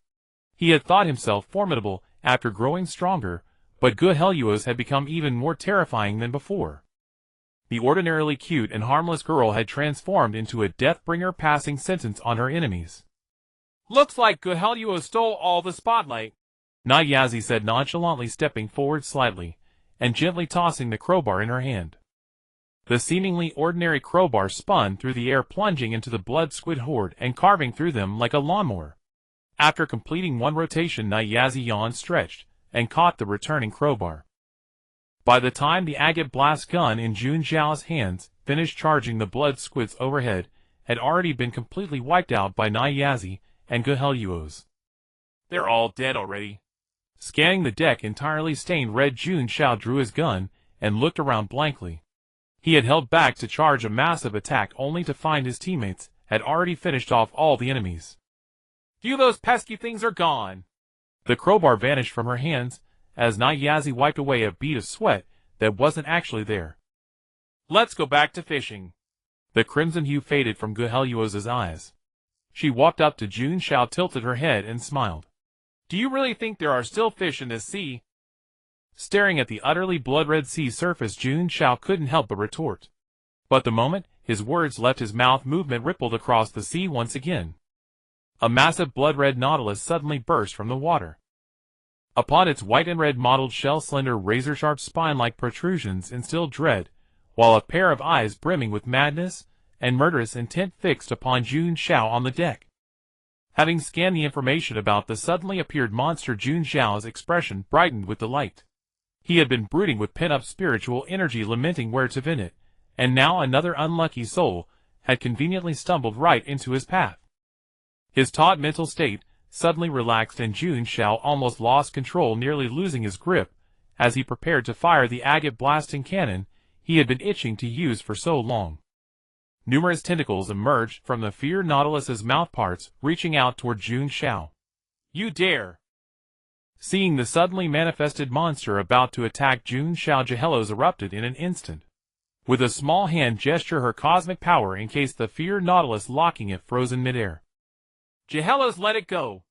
Speaker 1: He had thought himself formidable after growing stronger, but Guheluos had become even more terrifying than before. The ordinarily cute and harmless girl had transformed into a death-bringer, passing sentence on her enemies.
Speaker 2: Looks like Guheluos stole all the spotlight,
Speaker 1: Nyazi said nonchalantly, stepping forward slightly and gently tossing the crowbar in her hand. The seemingly ordinary crowbar spun through the air, plunging into the blood squid horde and carving through them like a lawnmower. After completing one rotation, Nyazi yawned, stretched, and caught the returning crowbar. By the time the agate blast gun in Jun Xiao's hands finished charging, the blood squids overhead had already been completely wiped out by Nyazi and Guheluo's.
Speaker 2: They're all dead already.
Speaker 1: Scanning the deck entirely stained red, Jun Xiao drew his gun and looked around blankly. He had held back to charge a massive attack only to find his teammates had already finished off all the enemies.
Speaker 2: You, those pesky things are gone.
Speaker 1: The crowbar vanished from her hands as Nyazi wiped away a bead of sweat that wasn't actually there.
Speaker 2: Let's go back to fishing.
Speaker 1: The crimson hue faded from Guheluo's eyes. She walked up to Jun Xiao, tilted her head, and smiled.
Speaker 2: Do you really think there are still fish in this sea?
Speaker 1: Staring at the utterly blood-red sea surface, Jun Xiao couldn't help but retort. But the moment his words left his mouth, movement rippled across the sea once again. A massive blood-red nautilus suddenly burst from the water. Upon its white and red mottled shell, slender razor-sharp spine-like protrusions instilled dread, while a pair of eyes brimming with madness and murderous intent fixed upon Jun Xiao on the deck. Having scanned the information about the suddenly appeared monster, Jun Xiao's expression brightened with delight. He had been brooding with pent-up spiritual energy, lamenting where to vent it, and now another unlucky soul had conveniently stumbled right into his path. His taut mental state suddenly relaxed, and Jun Xiao almost lost control, nearly losing his grip as he prepared to fire the agate blasting cannon he had been itching to use for so long. Numerous tentacles emerged from the fear nautilus's mouthparts, reaching out toward Jun Xiao.
Speaker 2: You dare!
Speaker 1: Seeing the suddenly manifested monster about to attack Jun Xiao, Guheluo erupted in an instant. With a small hand gesture, her cosmic power encased the fear nautilus, locking it frozen midair.
Speaker 2: Guheluo, let it go.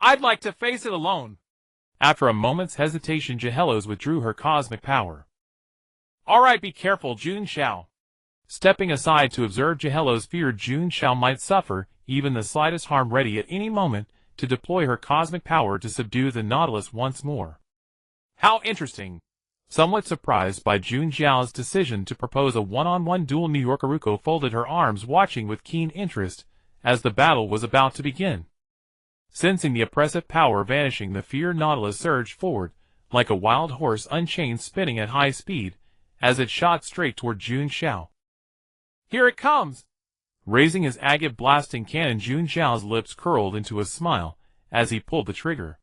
Speaker 2: I'd like to face it alone.
Speaker 1: After a moment's hesitation, Guheluo withdrew her cosmic power.
Speaker 2: All right, be careful, Jun Xiao.
Speaker 1: Stepping aside to observe Guheluo's fear, Jun Xiao might suffer even the slightest harm, ready at any moment to deploy her cosmic power to subdue the nautilus once more.
Speaker 2: How interesting.
Speaker 1: Somewhat surprised by Jun Xiao's decision to propose a one-on-one duel, Nyokaruko folded her arms, watching with keen interest as the battle was about to begin. Sensing the oppressive power vanishing, the fear nautilus surged forward like a wild horse unchained, spinning at high speed as it shot straight toward Jun Xiao.
Speaker 2: Here it comes!
Speaker 1: Raising his agate blasting cannon, Jun Xiao's lips curled into a smile as he pulled the trigger.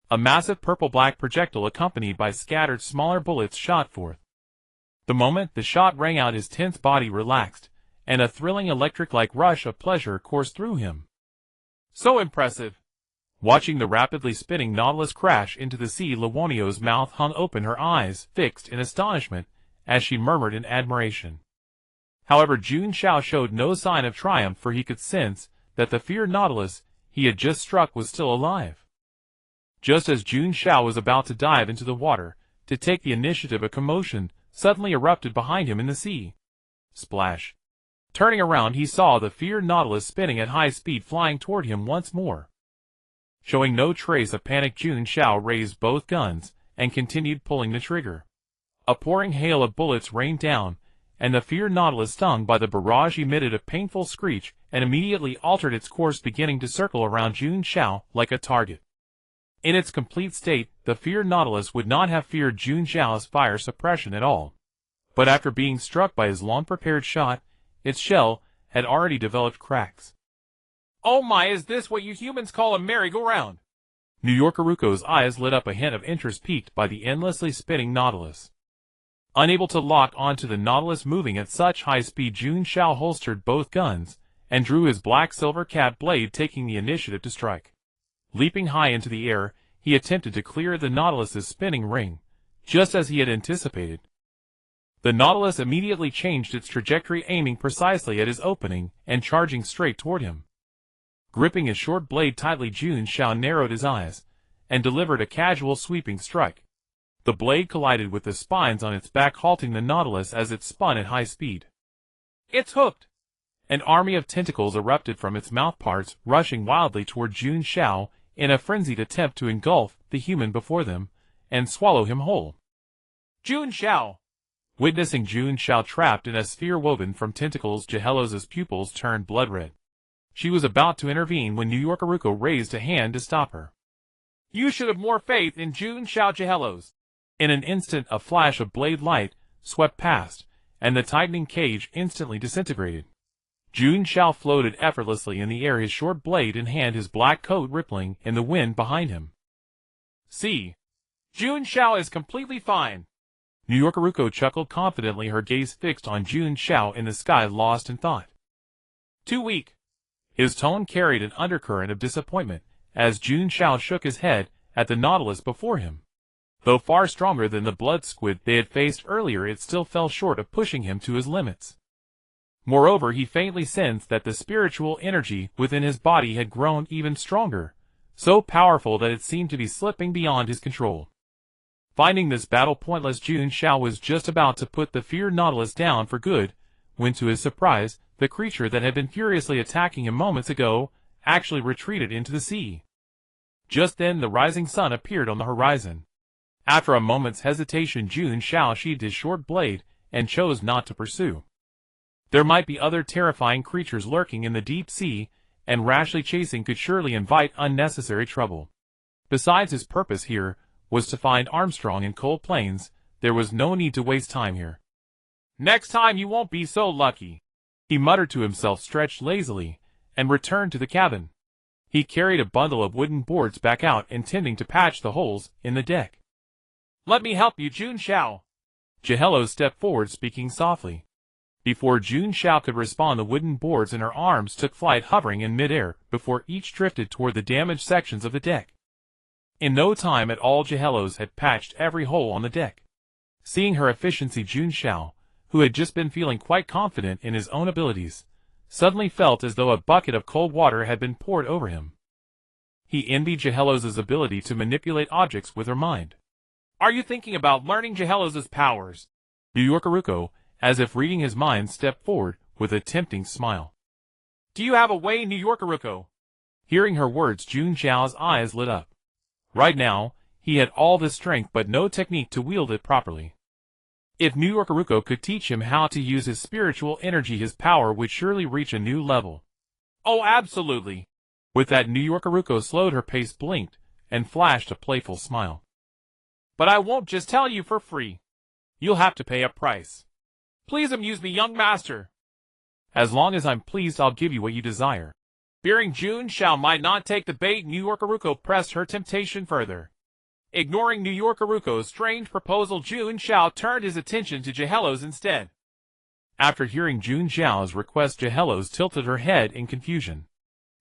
Speaker 1: A massive purple-black projectile accompanied by scattered smaller bullets shot forth. The moment the shot rang out, his tense body relaxed, and a thrilling electric-like rush of pleasure coursed through him.
Speaker 2: So impressive!
Speaker 1: Watching the rapidly spinning nautilus crash into the sea, Luonio's mouth hung open, her eyes fixed in astonishment as she murmured in admiration. However, Jun Xiao showed no sign of triumph, for he could sense that the fear nautilus he had just struck was still alive. Just as Jun Xiao was about to dive into the water to take the initiative, a commotion suddenly erupted behind him in the sea. Splash! Turning around, he saw the fear nautilus spinning at high speed, flying toward him once more. Showing no trace of panic, Jun Xiao raised both guns and continued pulling the trigger. A pouring hail of bullets rained down, and the fear nautilus, stung by the barrage, emitted a painful screech and immediately altered its course, beginning to circle around Jun Xiao like a target. In its complete state, the fear nautilus would not have feared Jun Xiao's fire suppression at all. But after being struck by his long-prepared shot, its shell had already developed cracks.
Speaker 2: Oh my, is this what you humans call a merry-go-round?
Speaker 1: Nyokaruko's eyes lit up, a hint of interest piqued by the endlessly spinning nautilus. Unable to lock onto the nautilus moving at such high speed, Jun Xiao holstered both guns and drew his black silver cat blade, taking the initiative to strike. Leaping high into the air, he attempted to clear the nautilus's spinning ring, just as he had anticipated. The nautilus immediately changed its trajectory, aiming precisely at his opening and charging straight toward him. Gripping his short blade tightly, Jun Xiao narrowed his eyes and delivered a casual sweeping strike. The blade collided with the spines on its back, halting the nautilus as it spun at high speed.
Speaker 2: It's hooked!
Speaker 1: An army of tentacles erupted from its mouthparts, rushing wildly toward Jun Xiao in a frenzied attempt to engulf the human before them and swallow him whole.
Speaker 2: Jun Xiao!
Speaker 1: Witnessing Jun Xiao trapped in a sphere woven from tentacles, Jahelos's pupils turned blood red. She was about to intervene when New York Aruko raised a hand to stop her.
Speaker 2: You should have more faith in Jun Xiao Jahelos.
Speaker 1: In an instant, a flash of blade light swept past, and the tightening cage instantly disintegrated. Jun Xiao floated effortlessly in the air, his short blade in hand, his black coat rippling in the wind behind him.
Speaker 2: See, Jun Xiao is completely fine.
Speaker 1: New York Aruko chuckled confidently, her gaze fixed on Jun Xiao in the sky, lost in thought.
Speaker 2: Too weak.
Speaker 1: His tone carried an undercurrent of disappointment as Jun Xiao shook his head at the Nautilus before him. Though far stronger than the blood squid they had faced earlier, it still fell short of pushing him to his limits. Moreover, he faintly sensed that the spiritual energy within his body had grown even stronger, so powerful that it seemed to be slipping beyond his control. Finding this battle pointless, Jun Xiao was just about to put the feared Nautilus down for good, when to his surprise, the creature that had been furiously attacking him moments ago actually retreated into the sea. Just then the rising sun appeared on the horizon. After a moment's hesitation, Jun Xiao sheathed his short blade and chose not to pursue. There might be other terrifying creatures lurking in the deep sea, and rashly chasing could surely invite unnecessary trouble. Besides, his purpose here was to find Armstrong in Cold Plains. There was no need to waste time here.
Speaker 2: Next time you won't be so lucky,
Speaker 1: he muttered to himself, stretched lazily, and returned to the cabin. He carried a bundle of wooden boards back out, intending to patch the holes in the deck.
Speaker 2: Let me help you, Jun Xiao.
Speaker 1: Jahelos stepped forward, speaking softly. Before Jun Xiao could respond, the wooden boards in her arms took flight, hovering in midair before each drifted toward the damaged sections of the deck. In no time at all, Jahelos had patched every hole on the deck. Seeing her efficiency, Jun Xiao, who had just been feeling quite confident in his own abilities, suddenly felt as though a bucket of cold water had been poured over him. He envied Jahelos's ability to manipulate objects with her mind.
Speaker 2: Are you thinking about learning Jahelos's powers?
Speaker 1: New York Aruko, as if reading his mind, stepped forward with a tempting smile.
Speaker 2: Do you have a way, New York Aruko?
Speaker 1: Hearing her words, Jun Xiao's eyes lit up. Right now, he had all the strength but no technique to wield it properly. If New York Aruko could teach him how to use his spiritual energy, his power would surely reach a new level.
Speaker 2: Oh, absolutely.
Speaker 1: With that, New York Aruko slowed her pace, blinked, and flashed a playful smile.
Speaker 2: But I won't just tell you for free. You'll have to pay a price. Please amuse me, young master.
Speaker 1: As long as I'm pleased, I'll give you what you desire.
Speaker 2: Fearing Jun Xiao might not take the bait, New York Aruko pressed her temptation further. Ignoring New York Aruko's strange proposal, Jun Xiao turned his attention to Jahelos instead.
Speaker 1: After hearing Jun Xiao's request, Jahelos tilted her head in confusion.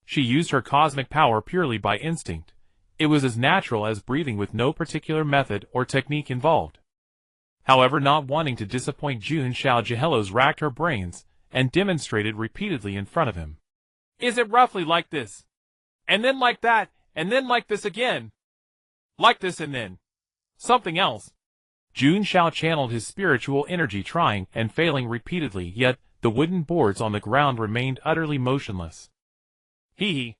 Speaker 1: She used her cosmic power purely by instinct. It was as natural as breathing, with no particular method or technique involved. However, not wanting to disappoint Jun Xiao, Jahelos racked her brains and demonstrated repeatedly in front of him.
Speaker 2: Is it roughly like this? And then like that, and then like this again? Like this and then something else.
Speaker 1: Jun Xiao channeled his spiritual energy, trying and failing repeatedly, yet the wooden boards on the ground remained utterly motionless.
Speaker 2: Hee.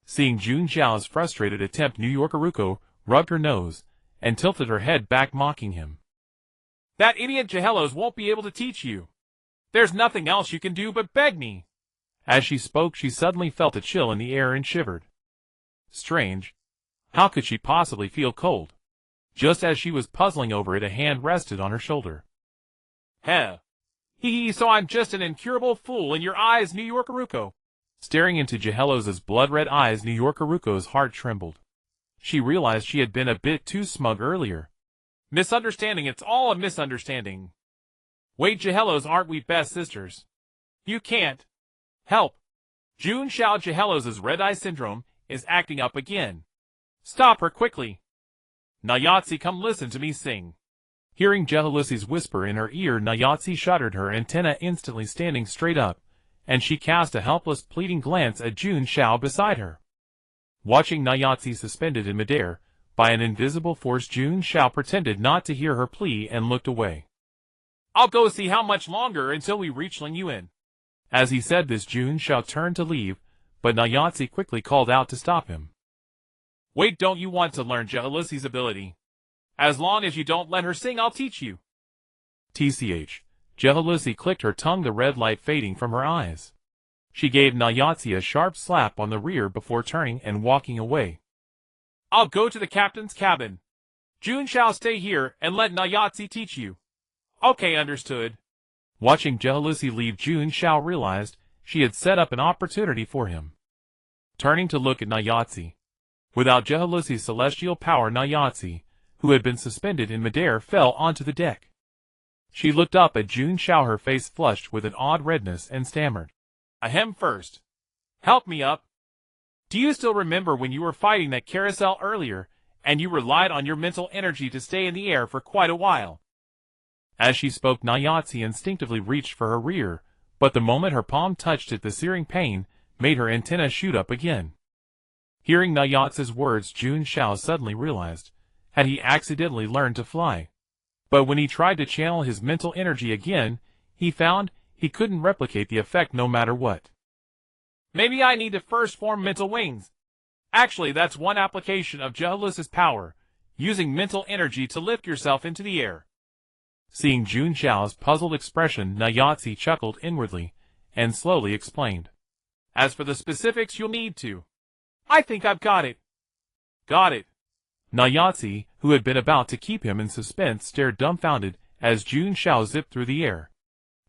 Speaker 1: Seeing Jun Xiao's frustrated attempt, New York Aruko rubbed her nose and tilted her head back, mocking him.
Speaker 2: That idiot Jahelos won't be able to teach you. There's nothing else you can do but beg me.
Speaker 1: As she spoke, she suddenly felt a chill in the air and shivered. Strange. How could she possibly feel cold? Just as she was puzzling over it, a hand rested on her shoulder.
Speaker 2: Heh. Hee, so I'm just an incurable fool in your eyes, New York Aruko.
Speaker 1: Staring into Jahelos's blood-red eyes, New York Aruko's heart trembled. She realized she had been a bit too smug earlier.
Speaker 2: Misunderstanding, it's all a misunderstanding. Wait, Jahelos, aren't we best sisters? You can't help. Jun Xiao, Jahelos's red-eye syndrome is acting up again. Stop her quickly. Nayatsi, come listen to me sing.
Speaker 1: Hearing Jahelosi's whisper in her ear, Nayatsi shuddered, her antenna instantly standing straight up, and she cast a helpless, pleading glance at Jun Xiao beside her. Watching Nayatsi suspended in midair by an invisible force, Jun Xiao pretended not to hear her plea and looked away.
Speaker 2: I'll go see how much longer until we reach Lingyuan.
Speaker 1: As he said this, Jun Xiao turned to leave, but Nayatsi quickly called out to stop him.
Speaker 2: Wait, don't you want to learn Jahelosi's ability? As long as you don't let her sing, I'll teach you.
Speaker 1: TCH. Jealousy clicked her tongue, the red light fading from her eyes. She gave Nayatsi a sharp slap on the rear before turning and walking away.
Speaker 2: I'll go to the captain's cabin. Jun Xiao, stay here and let Nayatsi teach you. Okay, understood.
Speaker 1: Watching Jealousy leave, Jun Xiao realized she had set up an opportunity for him. Turning to look at Nayatsi. Without Jealousy's celestial power, Nayatsi, who had been suspended in midair, fell onto the deck. She looked up at Jun Xiao, her face flushed with an odd redness, and stammered.
Speaker 2: Ahem, first. Help me up. Do you still remember when you were fighting that carousel earlier, and you relied on your mental energy to stay in the air for quite a while?
Speaker 1: As she spoke, Nayatsi instinctively reached for her rear, but the moment her palm touched it, the searing pain made her antenna shoot up again. Hearing Nayatsi's words, Jun Xiao suddenly realized, had he accidentally learned to fly? But when he tried to channel his mental energy again, he found he couldn't replicate the effect no matter what.
Speaker 2: Maybe I need to first form mental wings. Actually, that's one application of Jealousy's power, using mental energy to lift yourself into the air.
Speaker 1: Seeing Jun Xiao's puzzled expression, Nayatsi chuckled inwardly and slowly explained.
Speaker 2: As for the specifics, you'll need to. I think I've got it. Got it.
Speaker 1: Nayatsi, who had been about to keep him in suspense, stared dumbfounded as Jun Xiao zipped through the air.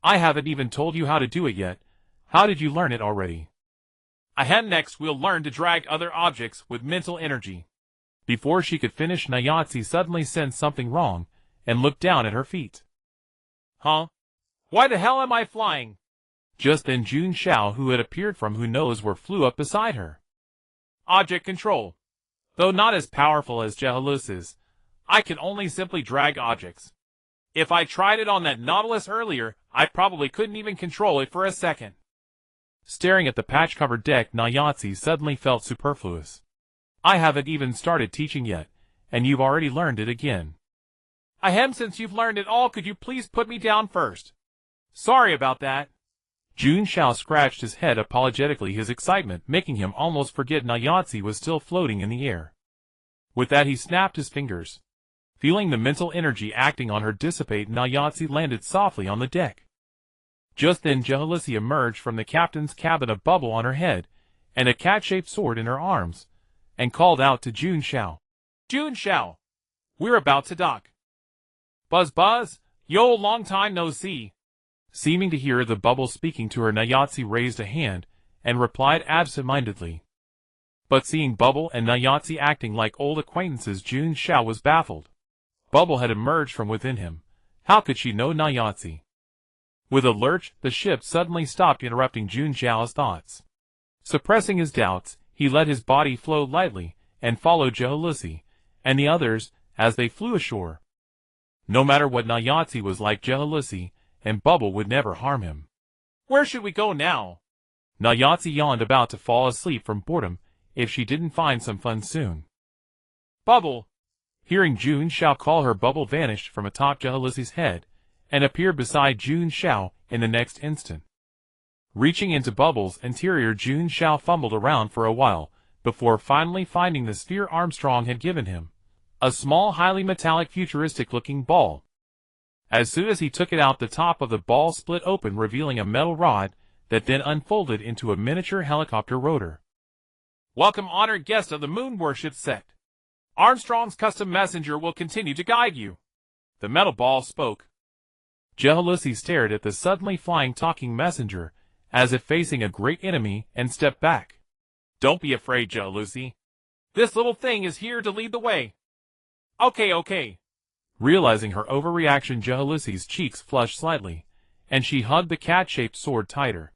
Speaker 1: I haven't even told you how to do it yet. How did you learn it already?
Speaker 2: Ahem, next we'll learn to drag other objects with mental energy.
Speaker 1: Before she could finish, Nayatsi suddenly sensed something wrong and looked down at her feet.
Speaker 2: Huh? Why the hell am I flying?
Speaker 1: Just then Jun Xiao, who had appeared from who knows where, flew up beside her.
Speaker 2: Object control. Though not as powerful as Jealousy's, I can only simply drag objects. If I tried it on that Nautilus earlier, I probably couldn't even control it for a second.
Speaker 1: Staring at the patch-covered deck, Nayatsi suddenly felt superfluous. I haven't even started teaching yet, and you've already learned it again.
Speaker 2: Ahem, since you've learned it all, could you please put me down first? Sorry about that.
Speaker 1: Jun Xiao scratched his head apologetically, his excitement making him almost forget Nayatsi was still floating in the air. With that, he snapped his fingers. Feeling the mental energy acting on her dissipate, Nayatsi landed softly on the deck. Just then Jealousy emerged from the captain's cabin, a bubble on her head and a cat-shaped sword in her arms, and called out to Jun Xiao.
Speaker 2: Jun Xiao, we're about to dock. Buzz buzz, yo, long time no see.
Speaker 1: Seeming to hear the bubble speaking to her, Nayatsi raised a hand and replied absent-mindedly. But seeing Bubble and Nayatsi acting like old acquaintances, Jun Xiao was baffled. Bubble had emerged from within him. How could she know Nayatsi? With a lurch, the ship suddenly stopped, interrupting Jun Xiao's thoughts. Suppressing his doubts, he let his body float lightly and followed Jealousy and the others as they flew ashore. No matter what Nayatsi was like, Jealousy and Bubble would never harm him.
Speaker 2: Where should we go now?
Speaker 1: Nayatsi yawned, about to fall asleep from boredom if she didn't find some fun soon.
Speaker 2: Bubble!
Speaker 1: Hearing Jun Xiao call her, Bubble vanished from atop Jealousy's head and appeared beside Jun Xiao in the next instant. Reaching into Bubble's interior, Jun Xiao fumbled around for a while before finally finding the sphere Armstrong had given him, a small, highly metallic, futuristic-looking ball. As soon as he took it out, the top of the ball split open, revealing a metal rod that then unfolded into a miniature helicopter rotor.
Speaker 2: Welcome, honored guest of the Moon Worship sect. Armstrong's custom messenger will continue to guide you. The metal ball spoke.
Speaker 1: Jealousy stared at the suddenly flying talking messenger as if facing a great enemy and stepped back.
Speaker 2: Don't be afraid, Jealousy. This little thing is here to lead the way. Okay.
Speaker 1: Realizing her overreaction, Jealousy's cheeks flushed slightly, and she hugged the cat-shaped sword tighter.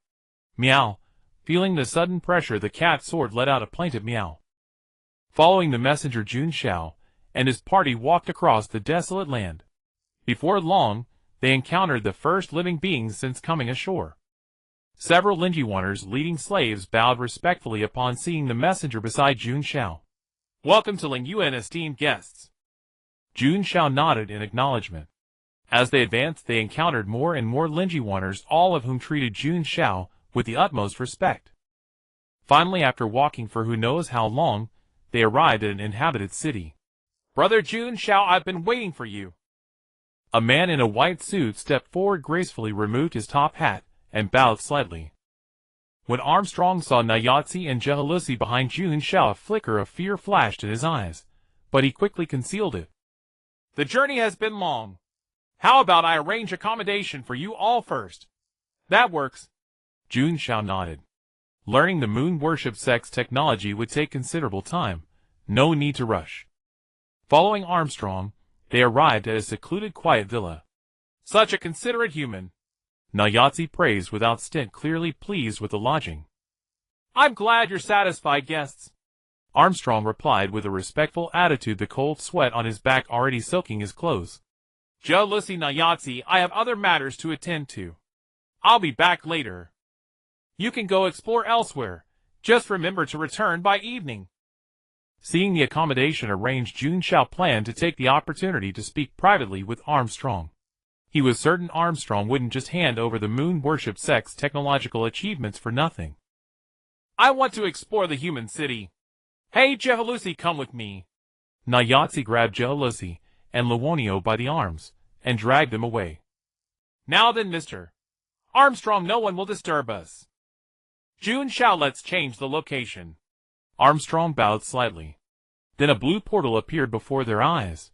Speaker 1: Meow. Feeling the sudden pressure, the cat sword let out a plaintive meow. Following the messenger, Jun Xiao and his party walked across the desolate land. Before long, they encountered the first living beings since coming ashore. Several Linjiwaners, leading slaves, bowed respectfully upon seeing the messenger beside Jun Xiao.
Speaker 2: Welcome to Ling Yuan, esteemed guests.
Speaker 1: Jun Xiao nodded in acknowledgement. As they advanced, they encountered more and more Linjiwaners, all of whom treated Jun Xiao with the utmost respect. Finally, after walking for who knows how long, they arrived at an inhabited city.
Speaker 2: Brother Jun Xiao, I've been waiting for you.
Speaker 1: A man in a white suit stepped forward, gracefully removed his top hat, and bowed slightly. When Armstrong saw Nayatsi and jealousy behind Jun Xiao, a flicker of fear flashed in his eyes, but he quickly concealed it.
Speaker 2: The journey has been long. How about I arrange accommodation for you all first? That works.
Speaker 1: Jun Xiao nodded. Learning the moon worship sect's technology would take considerable time. No need to rush. Following Armstrong, they arrived at a secluded, quiet villa.
Speaker 2: Such a considerate human.
Speaker 1: Nayatsi praised without stint, clearly pleased with the lodging.
Speaker 2: I'm glad you're satisfied, guests.
Speaker 1: Armstrong replied with a respectful attitude, the cold sweat on his back already soaking his clothes.
Speaker 2: Jealousy, Nayatsi, I have other matters to attend to. I'll be back later. You can go explore elsewhere. Just remember to return by evening.
Speaker 1: Seeing the accommodation arranged, Jun Xiao planned to take the opportunity to speak privately with Armstrong. He was certain Armstrong wouldn't just hand over the moon worship sect's technological achievements for nothing.
Speaker 2: I want to explore the human city. Hey, jealousy, come with me.
Speaker 1: Nayatsi grabbed jealousy and Luonio by the arms and dragged them away.
Speaker 2: Now then, Mr. Armstrong, no one will disturb us. Jun Xiao, let's change the location.
Speaker 1: Armstrong bowed slightly. Then a blue portal appeared before their eyes.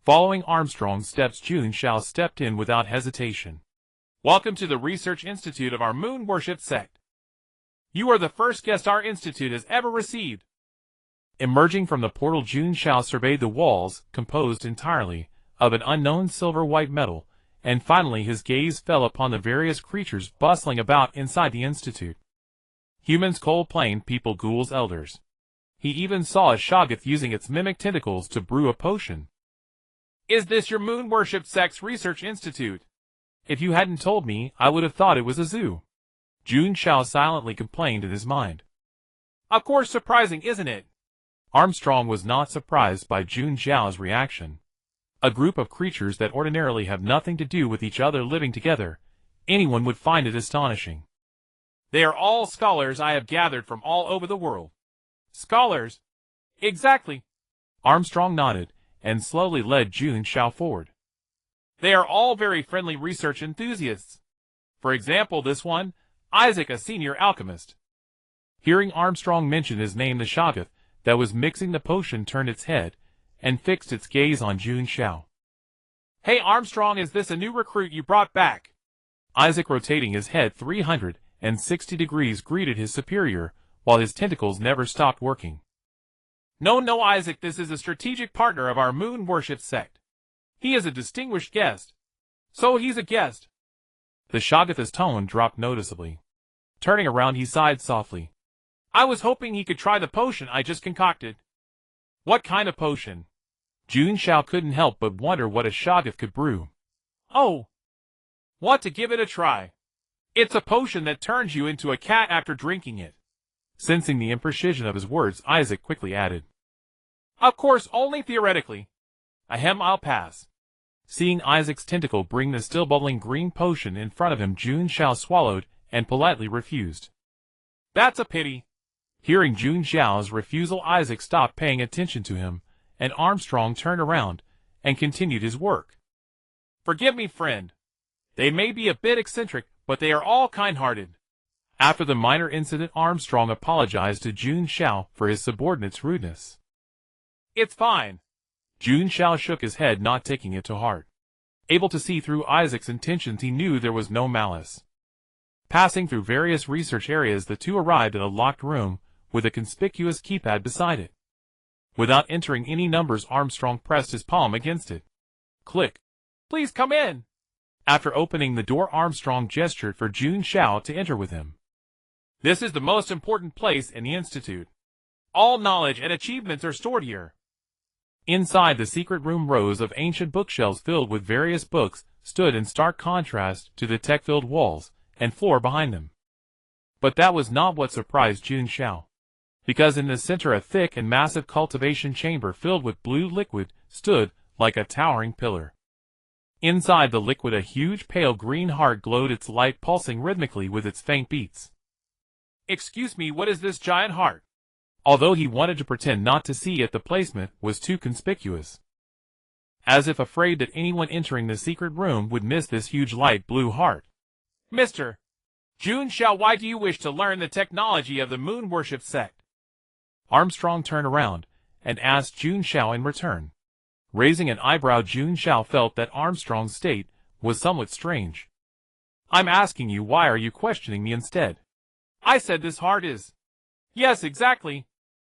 Speaker 1: Following Armstrong's steps, Jun Xiao stepped in without hesitation.
Speaker 2: Welcome to the Research Institute of our moon worship sect. You are the first guest our institute has ever received.
Speaker 1: Emerging from the portal, Jun Xiao surveyed the walls, composed entirely of an unknown silver-white metal, and finally his gaze fell upon the various creatures bustling about inside the institute. Humans, coal plane people, ghouls, elders. He even saw a shoggoth using its mimic tentacles to brew a potion.
Speaker 2: Is this your moon worship sect's research institute?
Speaker 1: If you hadn't told me, I would have thought it was a zoo. Jun Xiao silently complained in his mind.
Speaker 2: Of course, surprising, isn't it?
Speaker 1: Armstrong was not surprised by Jun Xiao's reaction. A group of creatures that ordinarily have nothing to do with each other living together, anyone would find it astonishing.
Speaker 2: They are all scholars I have gathered from all over the world. Scholars? Exactly.
Speaker 1: Armstrong nodded and slowly led Jun Xiao forward.
Speaker 2: They are all very friendly research enthusiasts. For example, this one, Isaac, a senior alchemist.
Speaker 1: Hearing Armstrong mention his name, the shoggoth that was mixing the potion turned its head and fixed its gaze on Jun Xiao.
Speaker 2: Hey Armstrong, is this a new recruit you brought back?
Speaker 1: Isaac, rotating his head 360 degrees, greeted his superior, while his tentacles never stopped working.
Speaker 2: No, Isaac, this is a strategic partner of our moon worship sect. He is a distinguished guest. So he's a guest.
Speaker 1: The shoggoth's tone dropped noticeably. Turning around, he sighed softly.
Speaker 2: I was hoping he could try the potion I just concocted. What kind of potion?
Speaker 1: Jun Xiao couldn't help but wonder what a shoggoth could brew.
Speaker 2: Oh, want to give it a try? It's a potion that turns you into a cat after drinking it.
Speaker 1: Sensing the imprecision of his words, Isaac quickly added.
Speaker 2: Of course, only theoretically. Ahem, I'll pass.
Speaker 1: Seeing Isaac's tentacle bring the still bubbling green potion in front of him, Jun Xiao swallowed and politely refused.
Speaker 2: That's a pity.
Speaker 1: Hearing Jun Xiao's refusal, Isaac stopped paying attention to him, and Armstrong turned around and continued his work.
Speaker 2: Forgive me, friend. They may be a bit eccentric, but they are all kind-hearted.
Speaker 1: After the minor incident, Armstrong apologized to Jun Xiao for his subordinate's rudeness.
Speaker 2: It's fine.
Speaker 1: Jun Xiao shook his head, not taking it to heart. Able to see through Isaac's intentions, he knew there was no malice. Passing through various research areas, the two arrived at a locked room with a conspicuous keypad beside it. Without entering any numbers, Armstrong pressed his palm against it. Click.
Speaker 2: Please come in.
Speaker 1: After opening the door, Armstrong gestured for Jun Xiao to enter with him.
Speaker 2: This is the most important place in the Institute. All knowledge and achievements are stored here.
Speaker 1: Inside, the secret room, rows of ancient bookshelves filled with various books stood in stark contrast to the tech-filled walls and floor behind them. But that was not what surprised Jun Xiao. Because in the center, a thick and massive cultivation chamber filled with blue liquid stood like a towering pillar. Inside the liquid, a huge pale green heart glowed, its light pulsing rhythmically with its faint beats.
Speaker 2: Excuse me, what is this giant heart?
Speaker 1: Although he wanted to pretend not to see it, the placement was too conspicuous. as if afraid that anyone entering the secret room would miss this huge light blue heart.
Speaker 2: Mr. Jun Xiao, why do you wish to learn the technology of the moon worship sect?
Speaker 1: Armstrong turned around and asked Jun Xiao in return. Raising an eyebrow, Jun Xiao felt that Armstrong's state was somewhat strange.
Speaker 2: I'm asking you, why are you questioning me instead? I said this heart is. Yes, exactly.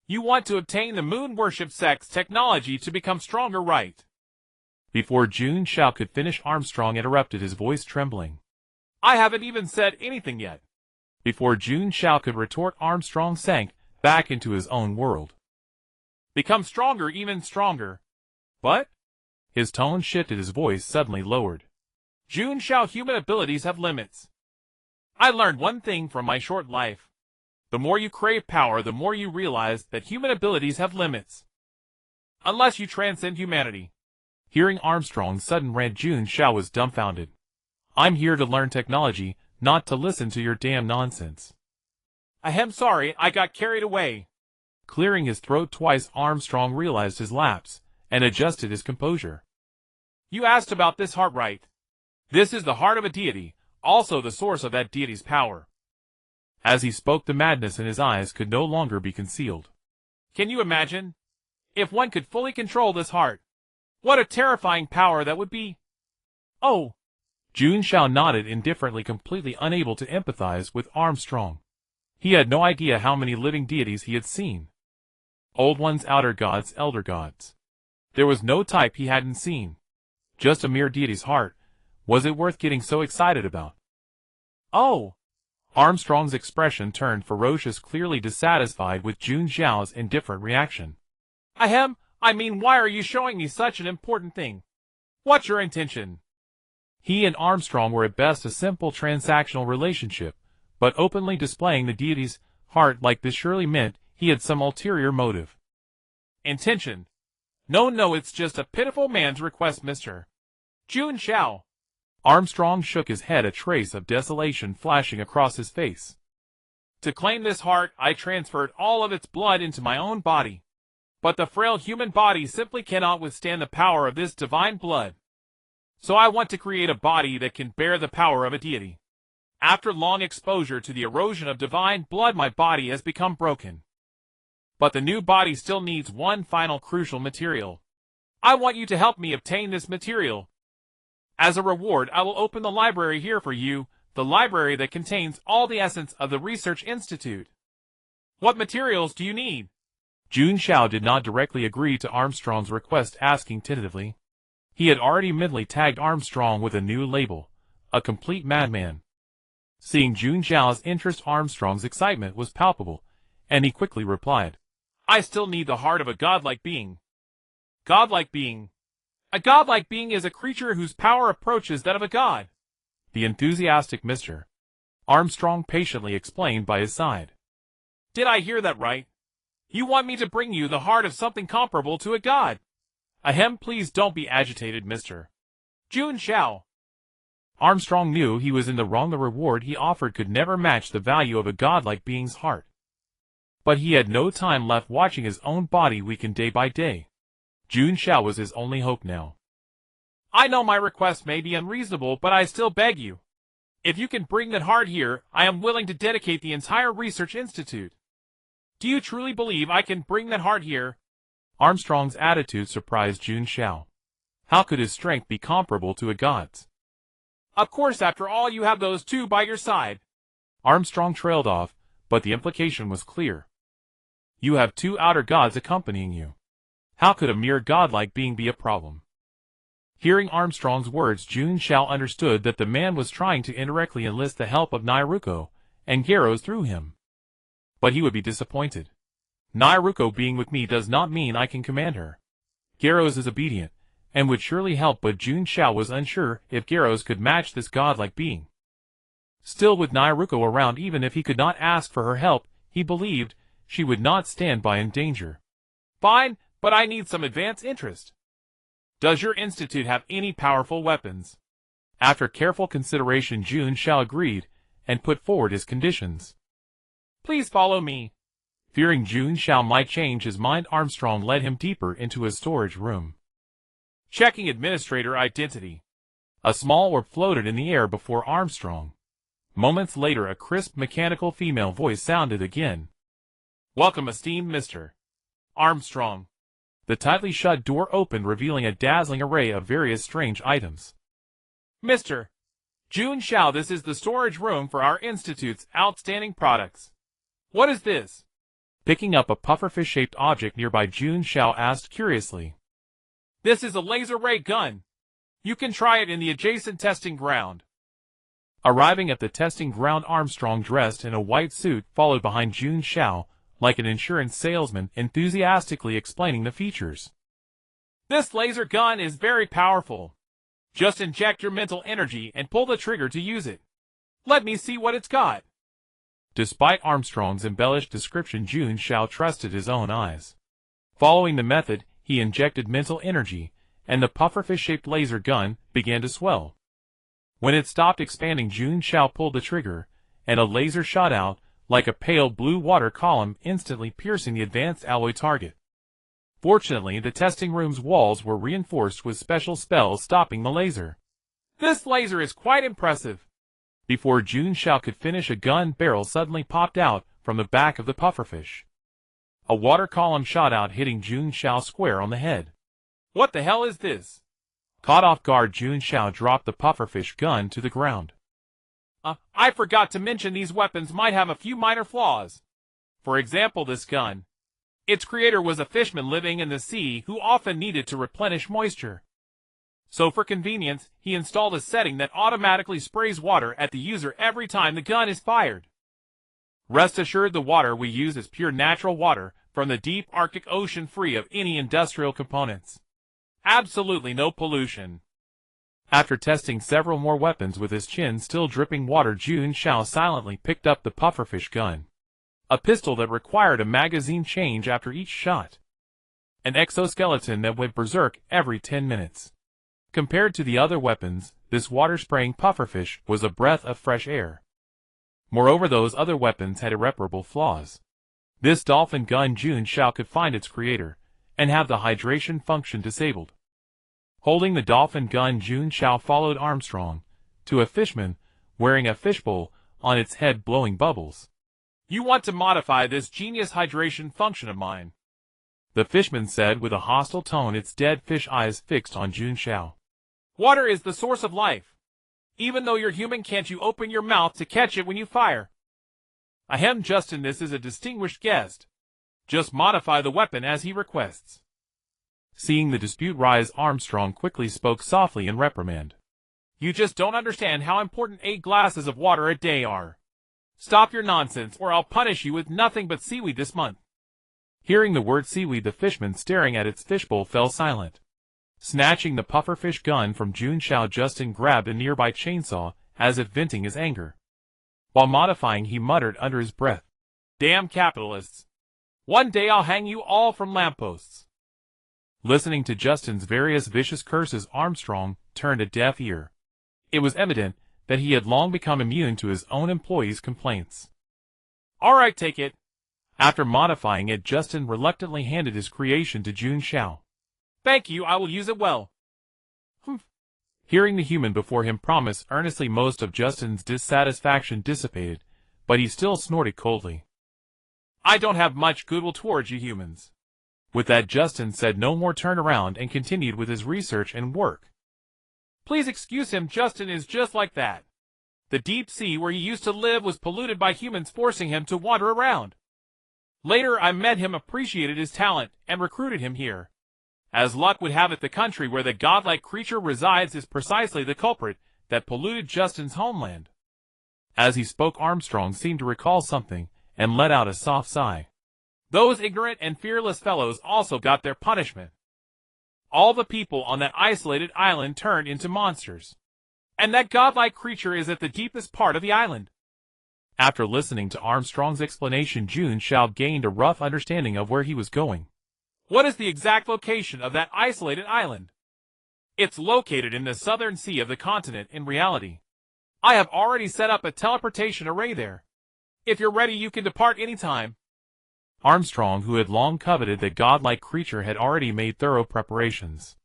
Speaker 2: You want to obtain the moon worship sect's technology to become stronger, right?
Speaker 1: Before Jun Xiao could finish, Armstrong interrupted, his voice trembling.
Speaker 2: I haven't even said anything yet.
Speaker 1: Before Jun Xiao could retort, Armstrong sank back into his own world.
Speaker 2: Become stronger, even stronger. But?
Speaker 1: His tone shifted, his voice suddenly lowered.
Speaker 2: Jun Xiao, human abilities have limits. I learned one thing from my short life. The more you crave power, the more you realize that human abilities have limits. Unless you transcend humanity.
Speaker 1: Hearing Armstrong's sudden rant, Jun Xiao was dumbfounded. I'm here to learn technology, not to listen to your damn nonsense.
Speaker 2: I am sorry, I got carried away.
Speaker 1: Clearing his throat twice, Armstrong realized his lapse and adjusted his composure.
Speaker 2: You asked about this heart, right? This is the heart of a deity, also the source of that deity's power.
Speaker 1: As he spoke, the madness in his eyes could no longer be concealed.
Speaker 2: Can you imagine? If one could fully control this heart, what a terrifying power that would be. Oh!
Speaker 1: Jun Xiao nodded indifferently, completely unable to empathize with Armstrong. He had no idea how many living deities he had seen. Old ones, outer gods, elder gods. There was no type he hadn't seen. Just a mere deity's heart. Was it worth getting so excited about?
Speaker 2: Oh!
Speaker 1: Armstrong's expression turned ferocious, clearly dissatisfied with Jun Xiao's indifferent reaction.
Speaker 2: I mean, why are you showing me such an important thing? What's your intention?
Speaker 1: He and Armstrong were at best a simple transactional relationship, but openly displaying the deity's heart like this surely meant he had some ulterior motive.
Speaker 2: Intention? No, it's just a pitiful man's request, Mr. Jun Xiao.
Speaker 1: Armstrong shook his head, a trace of desolation flashing across his face.
Speaker 2: To claim this heart, I transferred all of its blood into my own body. But the frail human body simply cannot withstand the power of this divine blood. So I want to create a body that can bear the power of a deity. After long exposure to the erosion of divine blood, my body has become broken. But the new body still needs one final crucial material. I want you to help me obtain this material. As a reward, I will open the library here for you, the library that contains all the essence of the Research Institute. What materials do you need?
Speaker 1: Jun Xiao did not directly agree to Armstrong's request, asking tentatively. He had already mentally tagged Armstrong with a new label, a complete madman. Seeing Jun Xiao's interest, Armstrong's excitement was palpable, and he quickly replied.
Speaker 2: I still need the heart of a godlike being. Godlike being? A godlike being is a creature whose power approaches that of a god.
Speaker 1: The enthusiastic Mr. Armstrong patiently explained by his side.
Speaker 2: Did I hear that right? You want me to bring you the heart of something comparable to a god? Please don't be agitated, Mr. Jun Xiao.
Speaker 1: Armstrong knew he was in the wrong. The reward he offered could never match the value of a godlike being's heart. But he had no time left, watching his own body weaken day by day. Jun Xiao was his only hope now.
Speaker 2: I know my request may be unreasonable, but I still beg you. If you can bring that heart here, I am willing to dedicate the entire Research Institute. Do you truly believe I can bring that heart here?
Speaker 1: Armstrong's attitude surprised Jun Xiao. How could his strength be comparable to a god's?
Speaker 2: Of course, after all, you have those two by your side.
Speaker 1: Armstrong trailed off, but the implication was clear. You have two outer gods accompanying you. How could a mere godlike being be a problem? Hearing Armstrong's words, Jun Xiao understood that the man was trying to indirectly enlist the help of Nairuko and Garros through him. But he would be disappointed. Nairuko being with me does not mean I can command her. Garros is obedient, and would surely help, but Jun Xiao was unsure if Garros could match this godlike being. Still, with Nairuko around, even if he could not ask for her help, he believed she would not stand by in danger.
Speaker 2: Fine, but I need some advance interest. Does your institute have any powerful weapons?
Speaker 1: After careful consideration, Jun Xiao agreed and put forward his conditions.
Speaker 2: Please follow me.
Speaker 1: Fearing Jun Xiao might change his mind, Armstrong led him deeper into his storage room.
Speaker 2: Checking administrator identity. A small orb floated in the air before Armstrong. Moments later, a crisp mechanical female voice sounded again. Welcome, esteemed Mr. Armstrong. The tightly shut door opened, revealing a dazzling array of various strange items. Mr. Jun Xiao, this is the storage room for our Institute's outstanding products. What is this? Picking up a pufferfish-shaped object nearby, Jun Xiao asked curiously. This is a laser ray gun. You can try it in the adjacent testing ground. Arriving at the testing ground, Armstrong, dressed in a white suit, followed behind Jun Xiao, like an insurance salesman, enthusiastically explaining the features. This laser gun is very powerful. Just inject your mental energy and pull the trigger to use it. Let me see what it's got. Despite Armstrong's embellished description, Jun Xiao trusted his own eyes. Following the method, he injected mental energy, and the pufferfish-shaped laser gun began to swell. When it stopped expanding, Jun Xiao pulled the trigger, and a laser shot out, like a pale blue water column, instantly piercing the advanced alloy target. Fortunately, the testing room's walls were reinforced with special spells stopping the laser. This laser is quite impressive. Before Jun Xiao could finish, a gun barrel suddenly popped out from the back of the pufferfish. A water column shot out, hitting Jun Xiao square on the head. What the hell is this? Caught off guard, Jun Xiao dropped the pufferfish gun to the ground. I forgot to mention these weapons might have a few minor flaws. For example, this gun. Its creator was a fisherman living in the sea who often needed to replenish moisture. So for convenience, he installed a setting that automatically sprays water at the user every time the gun is fired. Rest assured, the water we use is pure natural water from the deep Arctic Ocean, free of any industrial components. Absolutely no pollution. After testing several more weapons with his chin still dripping water, Jun Xiao silently picked up the pufferfish gun. A pistol that required a magazine change after each shot. An exoskeleton that went berserk every 10 minutes. Compared to the other weapons, this water-spraying pufferfish was a breath of fresh air. Moreover, those other weapons had irreparable flaws. This dolphin gun, Jun Xiao could find its creator, and have the hydration function disabled. Holding the dolphin gun, Jun Xiao followed Armstrong to a fishman wearing a fishbowl on its head, blowing bubbles. You want to modify this genius hydration function of mine? The fishman said with a hostile tone, its dead fish eyes fixed on Jun Xiao. Water is the source of life. Even though you're human, can't you open your mouth to catch it when you fire? Ahem, Justin, this is a distinguished guest. Just modify the weapon as he requests. Seeing the dispute rise, Armstrong quickly spoke softly in reprimand. You just don't understand how important 8 glasses of water a day are. Stop your nonsense, or I'll punish you with nothing but seaweed this month. Hearing the word seaweed, the fishman staring at its fishbowl fell silent. Snatching the pufferfish gun from Jun Xiao, Justin grabbed a nearby chainsaw, as if venting his anger. While modifying, he muttered under his breath, "Damn capitalists! One day I'll hang you all from lampposts." Listening to Justin's various vicious curses, Armstrong turned a deaf ear. It was evident that he had long become immune to his own employees' complaints. All right, take it. After modifying it, Justin reluctantly handed his creation to Jun Xiao. Thank you, I will use it well. Humph. Hearing the human before him promise earnestly, most of Justin's dissatisfaction dissipated, but he still snorted coldly. I don't have much goodwill towards you humans. With that, Justin said no more, turned around and continued with his research and work. Please excuse him, Justin is just like that. The deep sea where he used to live was polluted by humans, forcing him to wander around. Later I met him, appreciated his talent, and recruited him here. As luck would have it, the country where the godlike creature resides is precisely the culprit that polluted Justin's homeland. As he spoke, Armstrong seemed to recall something, and let out a soft sigh. Those ignorant and fearless fellows also got their punishment. All the people on that isolated island turned into monsters. And that godlike creature is at the deepest part of the island. After listening to Armstrong's explanation, Jun Xiao gained a rough understanding of where he was going. What is the exact location of that isolated island? It's located in the southern sea of the continent. In reality, I have already set up a teleportation array there. If you're ready, you can depart anytime. Armstrong, who had long coveted the godlike creature, had already made thorough preparations.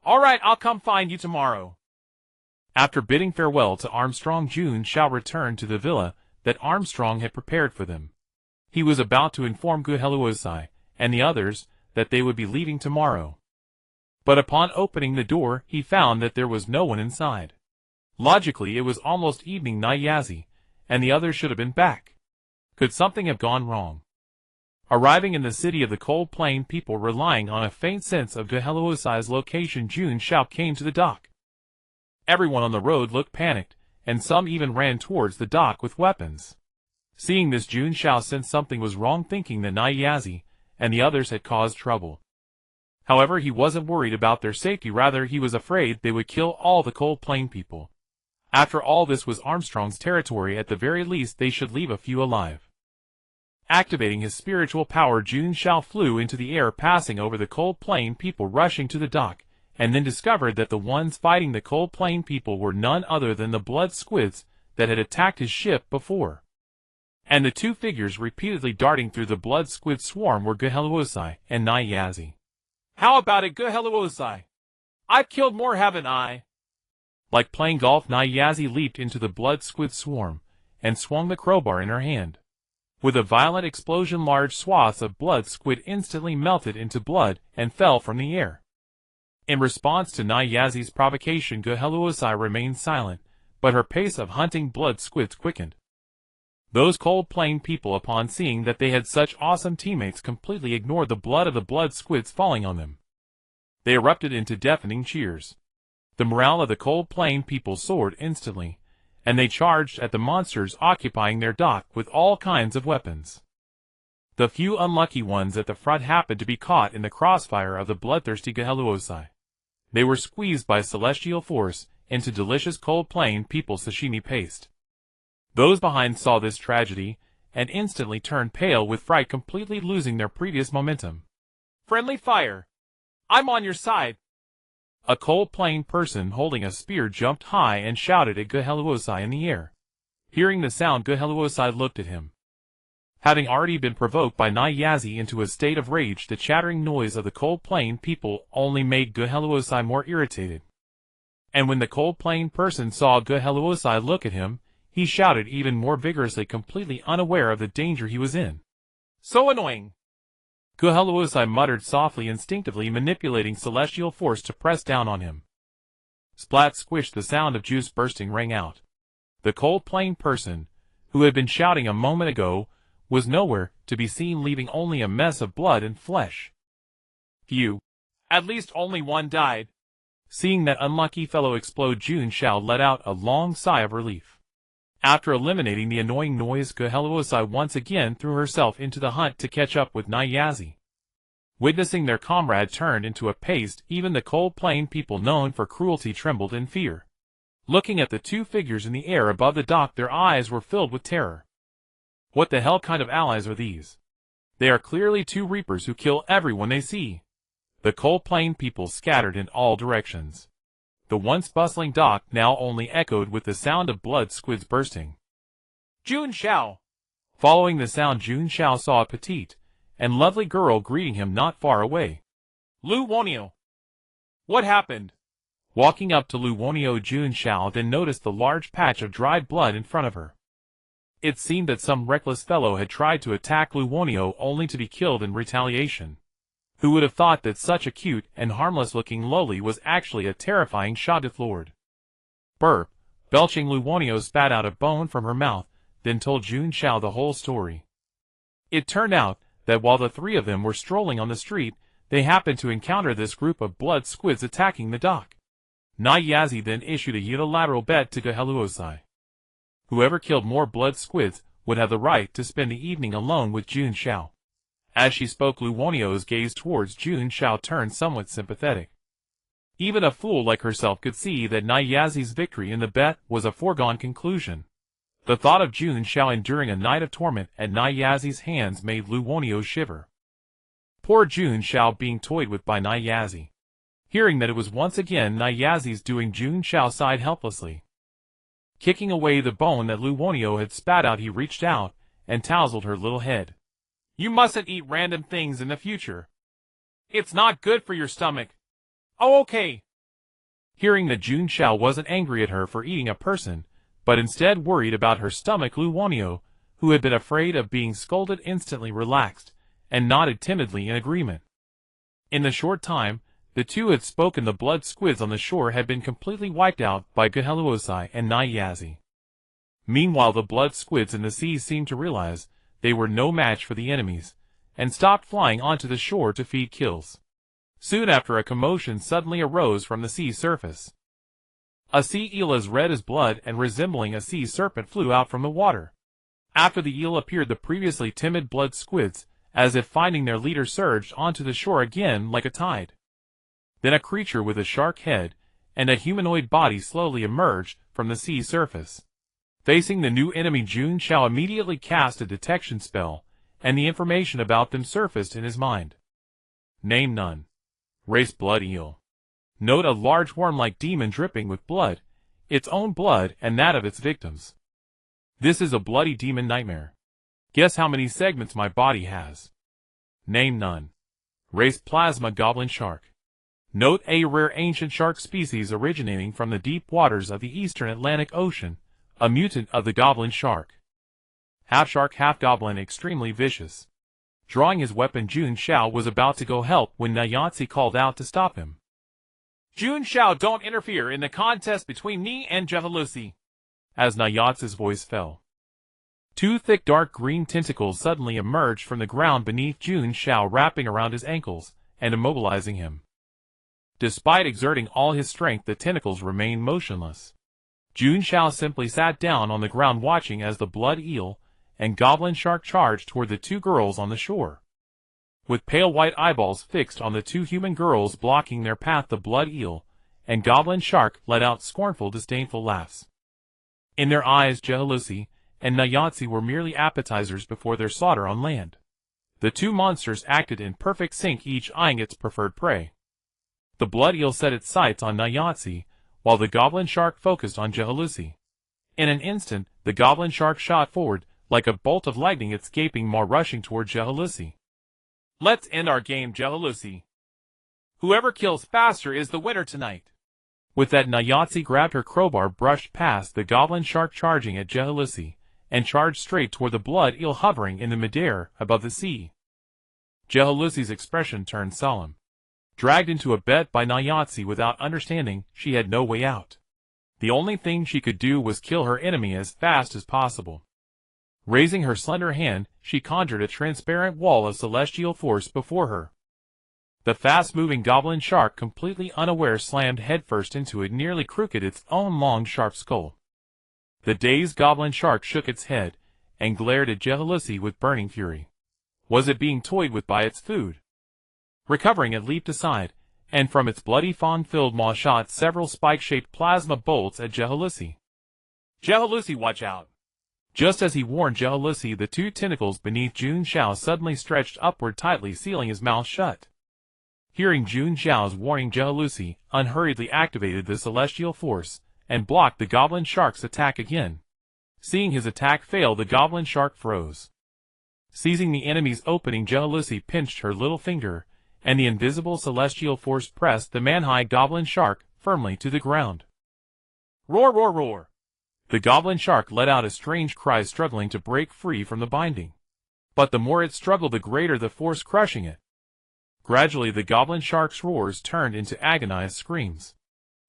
Speaker 2: All right, I'll come find you tomorrow.
Speaker 1: After bidding farewell to Armstrong, Jun Xiao returned to the villa that Armstrong had prepared for them. He was about to inform Guheluosai and the others that they would be leaving tomorrow. But upon opening the door, he found that there was no one inside. Logically, it was almost evening Nyazi, and the others should have been back. Could something have gone wrong? Arriving in the city of the Cold Plain people relying on a faint sense of Guheluosai's location, Jun Xiao came to the dock. Everyone on the road looked panicked, and some even ran towards the dock with weapons. Seeing this, Jun Xiao sensed something was wrong, thinking that Nyazi and the others had caused trouble. However, he wasn't worried about their safety, rather he was afraid they would kill all the Cold Plain people. After all, this was Armstrong's territory. At the very least they should leave a few alive. Activating his spiritual power, Jun Xiao flew into the air, passing over the Cold Plain people rushing to the dock, and then discovered that the ones fighting the Cold Plain people were none other than the blood squids that had attacked his ship before. And the two figures repeatedly darting through the blood squid swarm were Guheluosai and Nyazi.
Speaker 2: How about it, Guheluosai? I've killed more, haven't I?
Speaker 1: Like playing golf, Nyazi leaped into the blood squid swarm and swung the crowbar in her hand. With a violent explosion, large swaths of blood squid instantly melted into blood and fell from the air. In response to Nyazi's provocation, Guheluosai remained silent, but her pace of hunting blood squids quickened. Those Cold Plain people, upon seeing that they had such awesome teammates, completely ignored the blood of the blood squids falling on them. They erupted into deafening cheers. The morale of the Cold Plain people soared instantly, and they charged at the monsters occupying their dock with all kinds of weapons. The few unlucky ones at the front happened to be caught in the crossfire of the bloodthirsty Guheluosai. They were squeezed by celestial force into delicious Cold Plain people sashimi paste. Those behind saw this tragedy and instantly turned pale with fright, completely losing their previous momentum.
Speaker 2: Friendly fire! I'm on your side!
Speaker 1: A Cold Plain person holding a spear jumped high and shouted at Guheluosai in the air. Hearing the sound, Guheluosai looked at him. Having already been provoked by Nyazi into a state of rage, the chattering noise of the Cold Plain people only made Guheluosai more irritated. And when the Cold Plain person saw Guheluosai look at him, he shouted even more vigorously, completely unaware of the danger he was in.
Speaker 2: So annoying!
Speaker 1: Guheluosai muttered softly, instinctively manipulating celestial force to press down on him. Splat, squish! The sound of juice bursting rang out. The Cold Plain person, who had been shouting a moment ago, was nowhere to be seen, leaving only a mess of blood and flesh.
Speaker 2: Phew! At least only one died.
Speaker 1: Seeing that unlucky fellow explode, Jun Xiao let out a long sigh of relief. After eliminating the annoying noise, Guheluosai once again threw herself into the hunt to catch up with Nyazi. Witnessing their comrade turned into a paste, even the Cold Plain people known for cruelty trembled in fear. Looking at the two figures in the air above the dock, their eyes were filled with terror. What the hell kind of allies are these? They are clearly two reapers who kill everyone they see. The Cold Plain people scattered in all directions. The once bustling dock now only echoed with the sound of blood squids bursting.
Speaker 2: Jun Xiao!
Speaker 1: Following the sound, Jun Xiao saw a petite and lovely girl greeting him not far away.
Speaker 2: Lu Wonio! What happened?
Speaker 1: Walking up to Lu Wonio, Jun Xiao then noticed the large patch of dried blood in front of her. It seemed that some reckless fellow had tried to attack Lu Wonio only to be killed in retaliation. Who would have thought that such a cute and harmless-looking lowly was actually a terrifying Shoggoth lord? Burp! Belching, Lu Wonio spat out a bone from her mouth, then told Jun Xiao the whole story. It turned out that while the three of them were strolling on the street, they happened to encounter this group of blood squids attacking the dock. Nyazi then issued a unilateral bet to Guheluosai. Whoever killed more blood squids would have the right to spend the evening alone with Jun Xiao. As she spoke, Lu Wonio's gaze towards Jun Xiao turned somewhat sympathetic. Even a fool like herself could see that Nyazi's victory in the bet was a foregone conclusion. The thought of Jun Xiao enduring a night of torment at Nyazi's hands made Lu Wonio shiver. Poor Jun Xiao being toyed with by Nyazi. Hearing that it was once again Nyazi's doing, Jun Xiao sighed helplessly. Kicking away the bone that Lu Wonio had spat out, he reached out and tousled her little head.
Speaker 2: You mustn't eat random things in the future. It's not good for your stomach. Oh, okay.
Speaker 1: Hearing that Jun Xiao wasn't angry at her for eating a person, but instead worried about her stomach, Lu Wanyo, who had been afraid of being scolded, instantly relaxed, and nodded timidly in agreement. In the short time the two had spoken, the blood squids on the shore had been completely wiped out by Geheluosai and Nyazi. Meanwhile the blood squids in the sea seemed to realize they were no match for the enemies, and stopped flying onto the shore to feed kills. Soon after, a commotion suddenly arose from the sea surface. A sea eel as red as blood and resembling a sea serpent flew out from the water. After the eel appeared the previously timid blood squids, as if finding their leader, surged onto the shore again like a tide. Then a creature with a shark head and a humanoid body slowly emerged from the sea surface. Facing the new enemy, Jun Xiao immediately cast a detection spell, and the information about them surfaced in his mind. Name none. Race blood eel. Note a large worm-like demon dripping with blood, its own blood and that of its victims. This is a bloody demon nightmare. Guess how many segments my body has. Name none. Race plasma goblin shark. Note a rare ancient shark species originating from the deep waters of the eastern Atlantic Ocean, a mutant of the goblin shark. Half shark, half goblin, extremely vicious. Drawing his weapon, Jun Xiao was about to go help when Nyazi called out to stop him.
Speaker 2: Jun Xiao, don't interfere in the contest between me and Gehelusi.
Speaker 1: As Nyazi's voice fell, two thick dark green tentacles suddenly emerged from the ground beneath Jun Xiao, wrapping around his ankles and immobilizing him. Despite exerting all his strength, the tentacles remained motionless. Jun Xiao simply sat down on the ground, watching as the blood eel and goblin shark charged toward the two girls on the shore. With pale white eyeballs fixed on the two human girls blocking their path, the blood eel and goblin shark let out scornful, disdainful laughs. In their eyes, Gehelusi and Nyazi were merely appetizers before their slaughter on land. The two monsters acted in perfect sync, each eyeing its preferred prey. The blood eel set its sights on Nyazi, while the goblin shark focused on Gehelusi. In an instant, the goblin shark shot forward, like a bolt of lightning, its gaping maw rushing toward Gehelusi.
Speaker 2: Let's end our game, Gehelusi. Whoever kills faster is the winner tonight.
Speaker 1: With that, Nyazi grabbed her crowbar, brushed past the goblin shark charging at Gehelusi, and charged straight toward the blood eel hovering in the midair above the sea. Gehelusi's expression turned solemn. Dragged into a bet by Nyazi without understanding, she had no way out. The only thing she could do was kill her enemy as fast as possible. Raising her slender hand, she conjured a transparent wall of celestial force before her. The fast-moving goblin shark, completely unaware, slammed headfirst into it, nearly crooked its own long, sharp skull. The dazed goblin shark shook its head and glared at Gehelusi with burning fury. Was it being toyed with by its food? Recovering, it leaped aside, and from its bloody fawn-filled maw shot several spike-shaped plasma bolts at Gehelusi.
Speaker 2: Gehelusi, watch out!
Speaker 1: Just as he warned Gehelusi, the two tentacles beneath Jun Xiao suddenly stretched upward, tightly sealing his mouth shut. Hearing Jun Xiao's warning, Gehelusi unhurriedly activated the celestial force and blocked the goblin shark's attack again. Seeing his attack fail, the goblin shark froze. Seizing the enemy's opening, Gehelusi pinched her little finger, and the invisible celestial force pressed the man-high goblin shark firmly to the ground.
Speaker 2: Roar, roar, roar!
Speaker 1: The goblin shark let out a strange cry, struggling to break free from the binding. But the more it struggled, the greater the force crushing it. Gradually, the goblin shark's roars turned into agonized screams.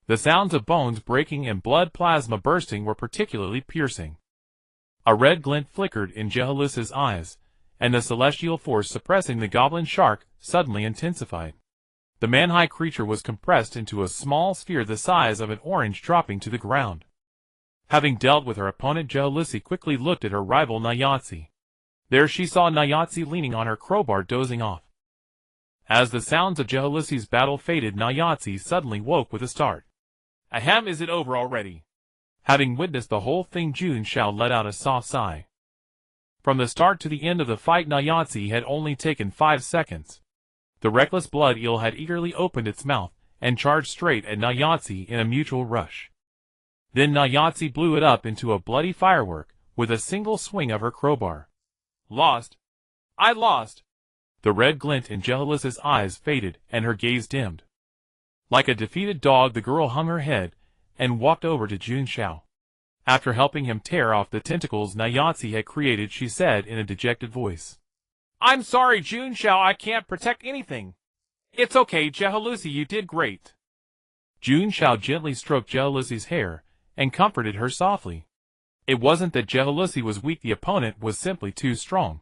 Speaker 1: The sounds of bones breaking and blood plasma bursting were particularly piercing. A red glint flickered in Gehelusi's eyes, and the celestial force suppressing the goblin shark suddenly intensified. The man-high creature was compressed into a small sphere the size of an orange, dropping to the ground. Having dealt with her opponent, Gehelusi quickly looked at her rival Nyazi. There she saw Nyazi leaning on her crowbar, dozing off. As the sounds of Gehelusi's battle faded, Nyazi suddenly woke with a start.
Speaker 2: Ahem, is it over already?
Speaker 1: Having witnessed the whole thing, Jun Xiao let out a soft sigh. From the start to the end of the fight, Nyazi had only taken 5 seconds. The reckless blood eel had eagerly opened its mouth and charged straight at Nyazi in a mutual rush. Then Nyazi blew it up into a bloody firework with a single swing of her crowbar.
Speaker 2: Lost. I lost.
Speaker 1: The red glint in Gehelusi's eyes faded and her gaze dimmed. Like a defeated dog, the girl hung her head and walked over to Jun Xiao. After helping him tear off the tentacles Nayatsi had created, she said in a dejected voice,
Speaker 2: I'm sorry, Jun Xiao, I can't protect anything. It's okay, Jehalusi, you did great.
Speaker 1: Jun Xiao gently stroked Jehalusi's hair and comforted her softly. It wasn't that Jehalusi was weak, the opponent was simply too strong.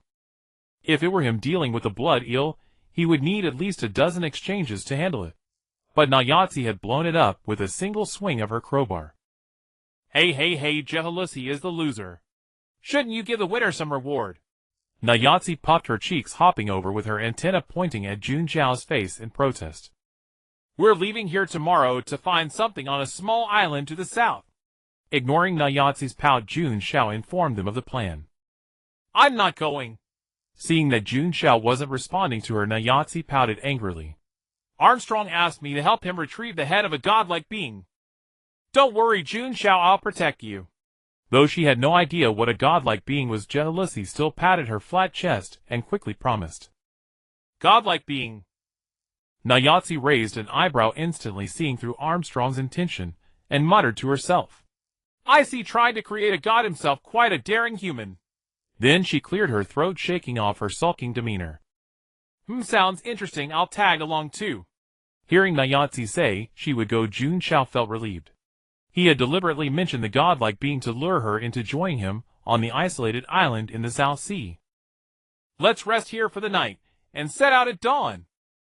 Speaker 1: If it were him dealing with a blood eel, he would need at least a dozen exchanges to handle it. But Nayatsi had blown it up with a single swing of her crowbar.
Speaker 2: Hey, Jehalusi is the loser. Shouldn't you give the winner some reward?
Speaker 1: Nayatsi popped her cheeks, hopping over with her antenna pointing at Jun Xiao's face in protest.
Speaker 2: We're leaving here tomorrow to find something on a small island to the south.
Speaker 1: Ignoring Nayatsi's pout, Jun Xiao informed them of the plan.
Speaker 2: I'm not going.
Speaker 1: Seeing that Jun Xiao wasn't responding to her, Nayatsi pouted angrily.
Speaker 2: Armstrong asked me to help him retrieve the head of a godlike being. Don't worry, Jun Xiao, I'll protect you.
Speaker 1: Though she had no idea what a godlike being was, Jehalusi still patted her flat chest and quickly promised.
Speaker 2: Godlike being.
Speaker 1: Nayatsi raised an eyebrow, instantly seeing through Armstrong's intention, and muttered to herself.
Speaker 2: I see, trying to create a god himself, quite a daring human.
Speaker 1: Then she cleared her throat, shaking off her sulking demeanor.
Speaker 2: Sounds interesting, I'll tag along too.
Speaker 1: Hearing Nayatsi say she would go, Jun Xiao felt relieved. He had deliberately mentioned the godlike being to lure her into joining him on the isolated island in the South Sea.
Speaker 2: Let's rest here for the night, and set out at dawn.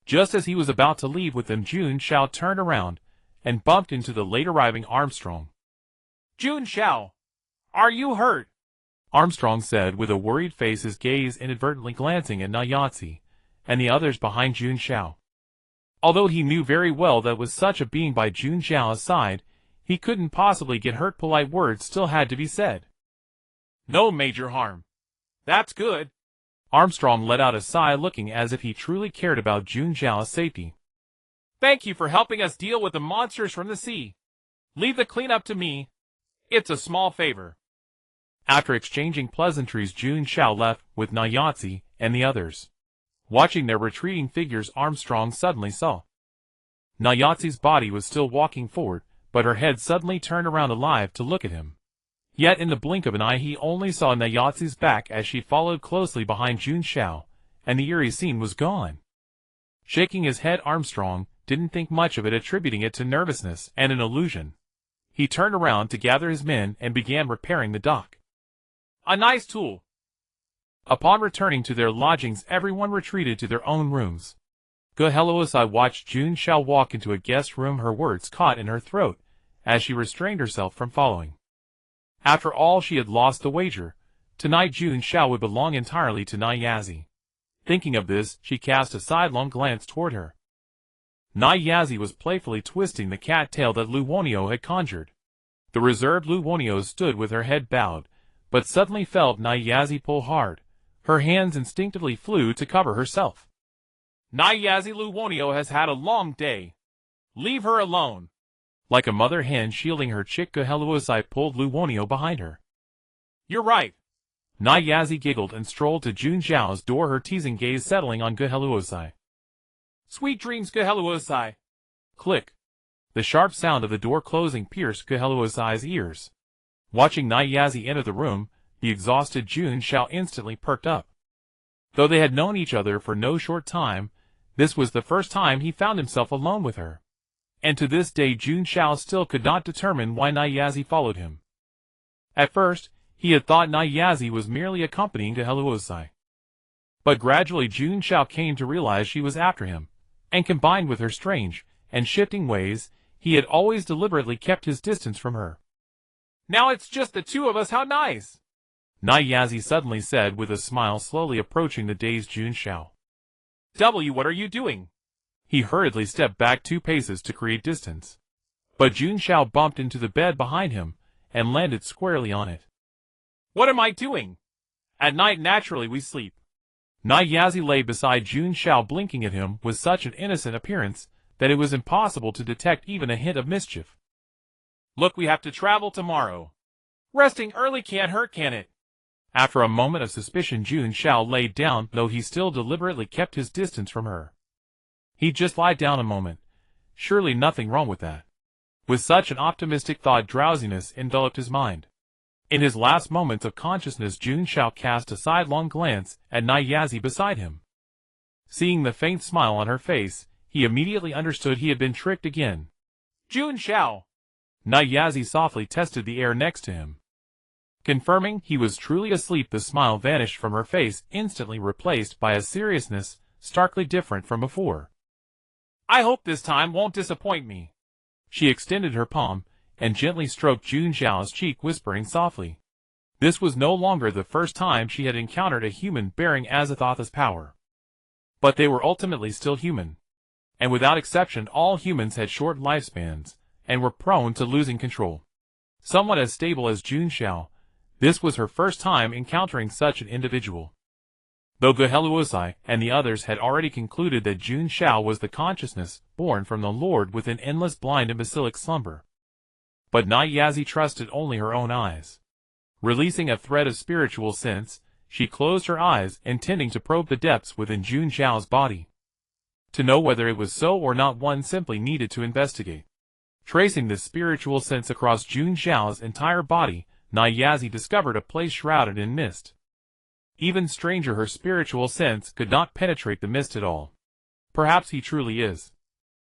Speaker 1: Just as he was about to leave with them, Jun Xiao turned around and bumped into the late-arriving Armstrong.
Speaker 2: Jun Xiao, are you hurt?
Speaker 1: Armstrong said with a worried face, his gaze inadvertently glancing at Nayatsi and the others behind Jun Xiao. Although he knew very well that with such a being by Jun Xiao's side, he couldn't possibly get hurt, polite words still had to be said.
Speaker 2: No major harm. That's good.
Speaker 1: Armstrong let out a sigh, looking as if he truly cared about Jun Xiao's safety.
Speaker 2: Thank you for helping us deal with the monsters from the sea. Leave the cleanup to me. It's a small favor.
Speaker 1: After exchanging pleasantries, Jun Xiao left with Nayatsi and the others. Watching their retreating figures, Armstrong suddenly saw. Nayatsi's body was still walking forward, but her head suddenly turned around alive to look at him. Yet in the blink of an eye he only saw Nayatsi's back as she followed closely behind Jun Xiao, and the eerie scene was gone. Shaking his head, Armstrong didn't think much of it, attributing it to nervousness and an illusion. He turned around to gather his men and began repairing the dock.
Speaker 2: A nice tool.
Speaker 1: Upon returning to their lodgings, everyone retreated to their own rooms. Gehaluosai watched Jun Xiao walk into a guest room, her words caught in her throat as she restrained herself from following. After all, she had lost the wager. Tonight Jun Xiao would belong entirely to Nayatsi. Thinking of this, she cast a sidelong glance toward her. Nayatsi was playfully twisting the cat tail that Luonio had conjured. The reserved Luonio stood with her head bowed, but suddenly felt Nayatsi pull hard. Her hands instinctively flew to cover herself.
Speaker 2: Nayatsi Luonio has had a long day. Leave her alone.
Speaker 1: Like a mother hen shielding her chick, Gehaluosai pulled Luonio behind her.
Speaker 2: You're right.
Speaker 1: Nayatsi giggled and strolled to Jun Xiao's door, her teasing gaze settling on Gehaluosai.
Speaker 2: Sweet dreams, Gehaluosai.
Speaker 1: Click. The sharp sound of the door closing pierced Gehaluosai's ears. Watching Nayatsi enter the room, the exhausted Jun Xiao instantly perked up. Though they had known each other for no short time, this was the first time he found himself alone with her. And to this day Jun Xiao still could not determine why Nayatsi followed him. At first, he had thought Nayatsi was merely accompanying Gehaluosai. But gradually Jun Xiao came to realize she was after him, and combined with her strange and shifting ways, he had always deliberately kept his distance from her.
Speaker 2: Now it's just the two of us, how nice!
Speaker 1: Nayatsi suddenly said with a smile, slowly approaching the dazed Jun Xiao.
Speaker 2: What are you doing?
Speaker 1: He hurriedly stepped back 2 paces to create distance. But Jun Xiao bumped into the bed behind him and landed squarely on it.
Speaker 2: What am I doing? At night naturally we sleep.
Speaker 1: Nayatsi lay beside Jun Xiao, blinking at him with such an innocent appearance that it was impossible to detect even a hint of mischief.
Speaker 2: Look, we have to travel tomorrow. Resting early can't hurt, can it?
Speaker 1: After a moment of suspicion, Jun Xiao laid down, though he still deliberately kept his distance from her. He'd just lie down a moment. Surely nothing wrong with that. With such an optimistic thought, drowsiness enveloped his mind. In his last moments of consciousness, Jun Xiao cast a sidelong glance at Niazi beside him. Seeing the faint smile on her face, he immediately understood he had been tricked again.
Speaker 2: Jun Xiao!
Speaker 1: Niazi softly tested the air next to him. Confirming he was truly asleep, the smile vanished from her face, instantly replaced by a seriousness starkly different from before.
Speaker 2: I hope this time won't disappoint me.
Speaker 1: She extended her palm and gently stroked Jun Xiao's cheek, whispering softly. This was no longer the first time she had encountered a human bearing Azathoth's power. But they were ultimately still human. And without exception, all humans had short lifespans and were prone to losing control. Somewhat as stable as Jun Xiao, this was her first time encountering such an individual. Though Geheluosai and the others had already concluded that Jun Xiao was the consciousness born from the Lord with an endless blind imbecilic slumber. But Niazi trusted only her own eyes. Releasing a thread of spiritual sense, she closed her eyes, intending to probe the depths within Jun Xiao's body. To know whether it was so or not, one simply needed to investigate. Tracing this spiritual sense across Jun Xiao's entire body, Niazi discovered a place shrouded in mist. Even stranger, her spiritual sense could not penetrate the mist at all. Perhaps he truly is.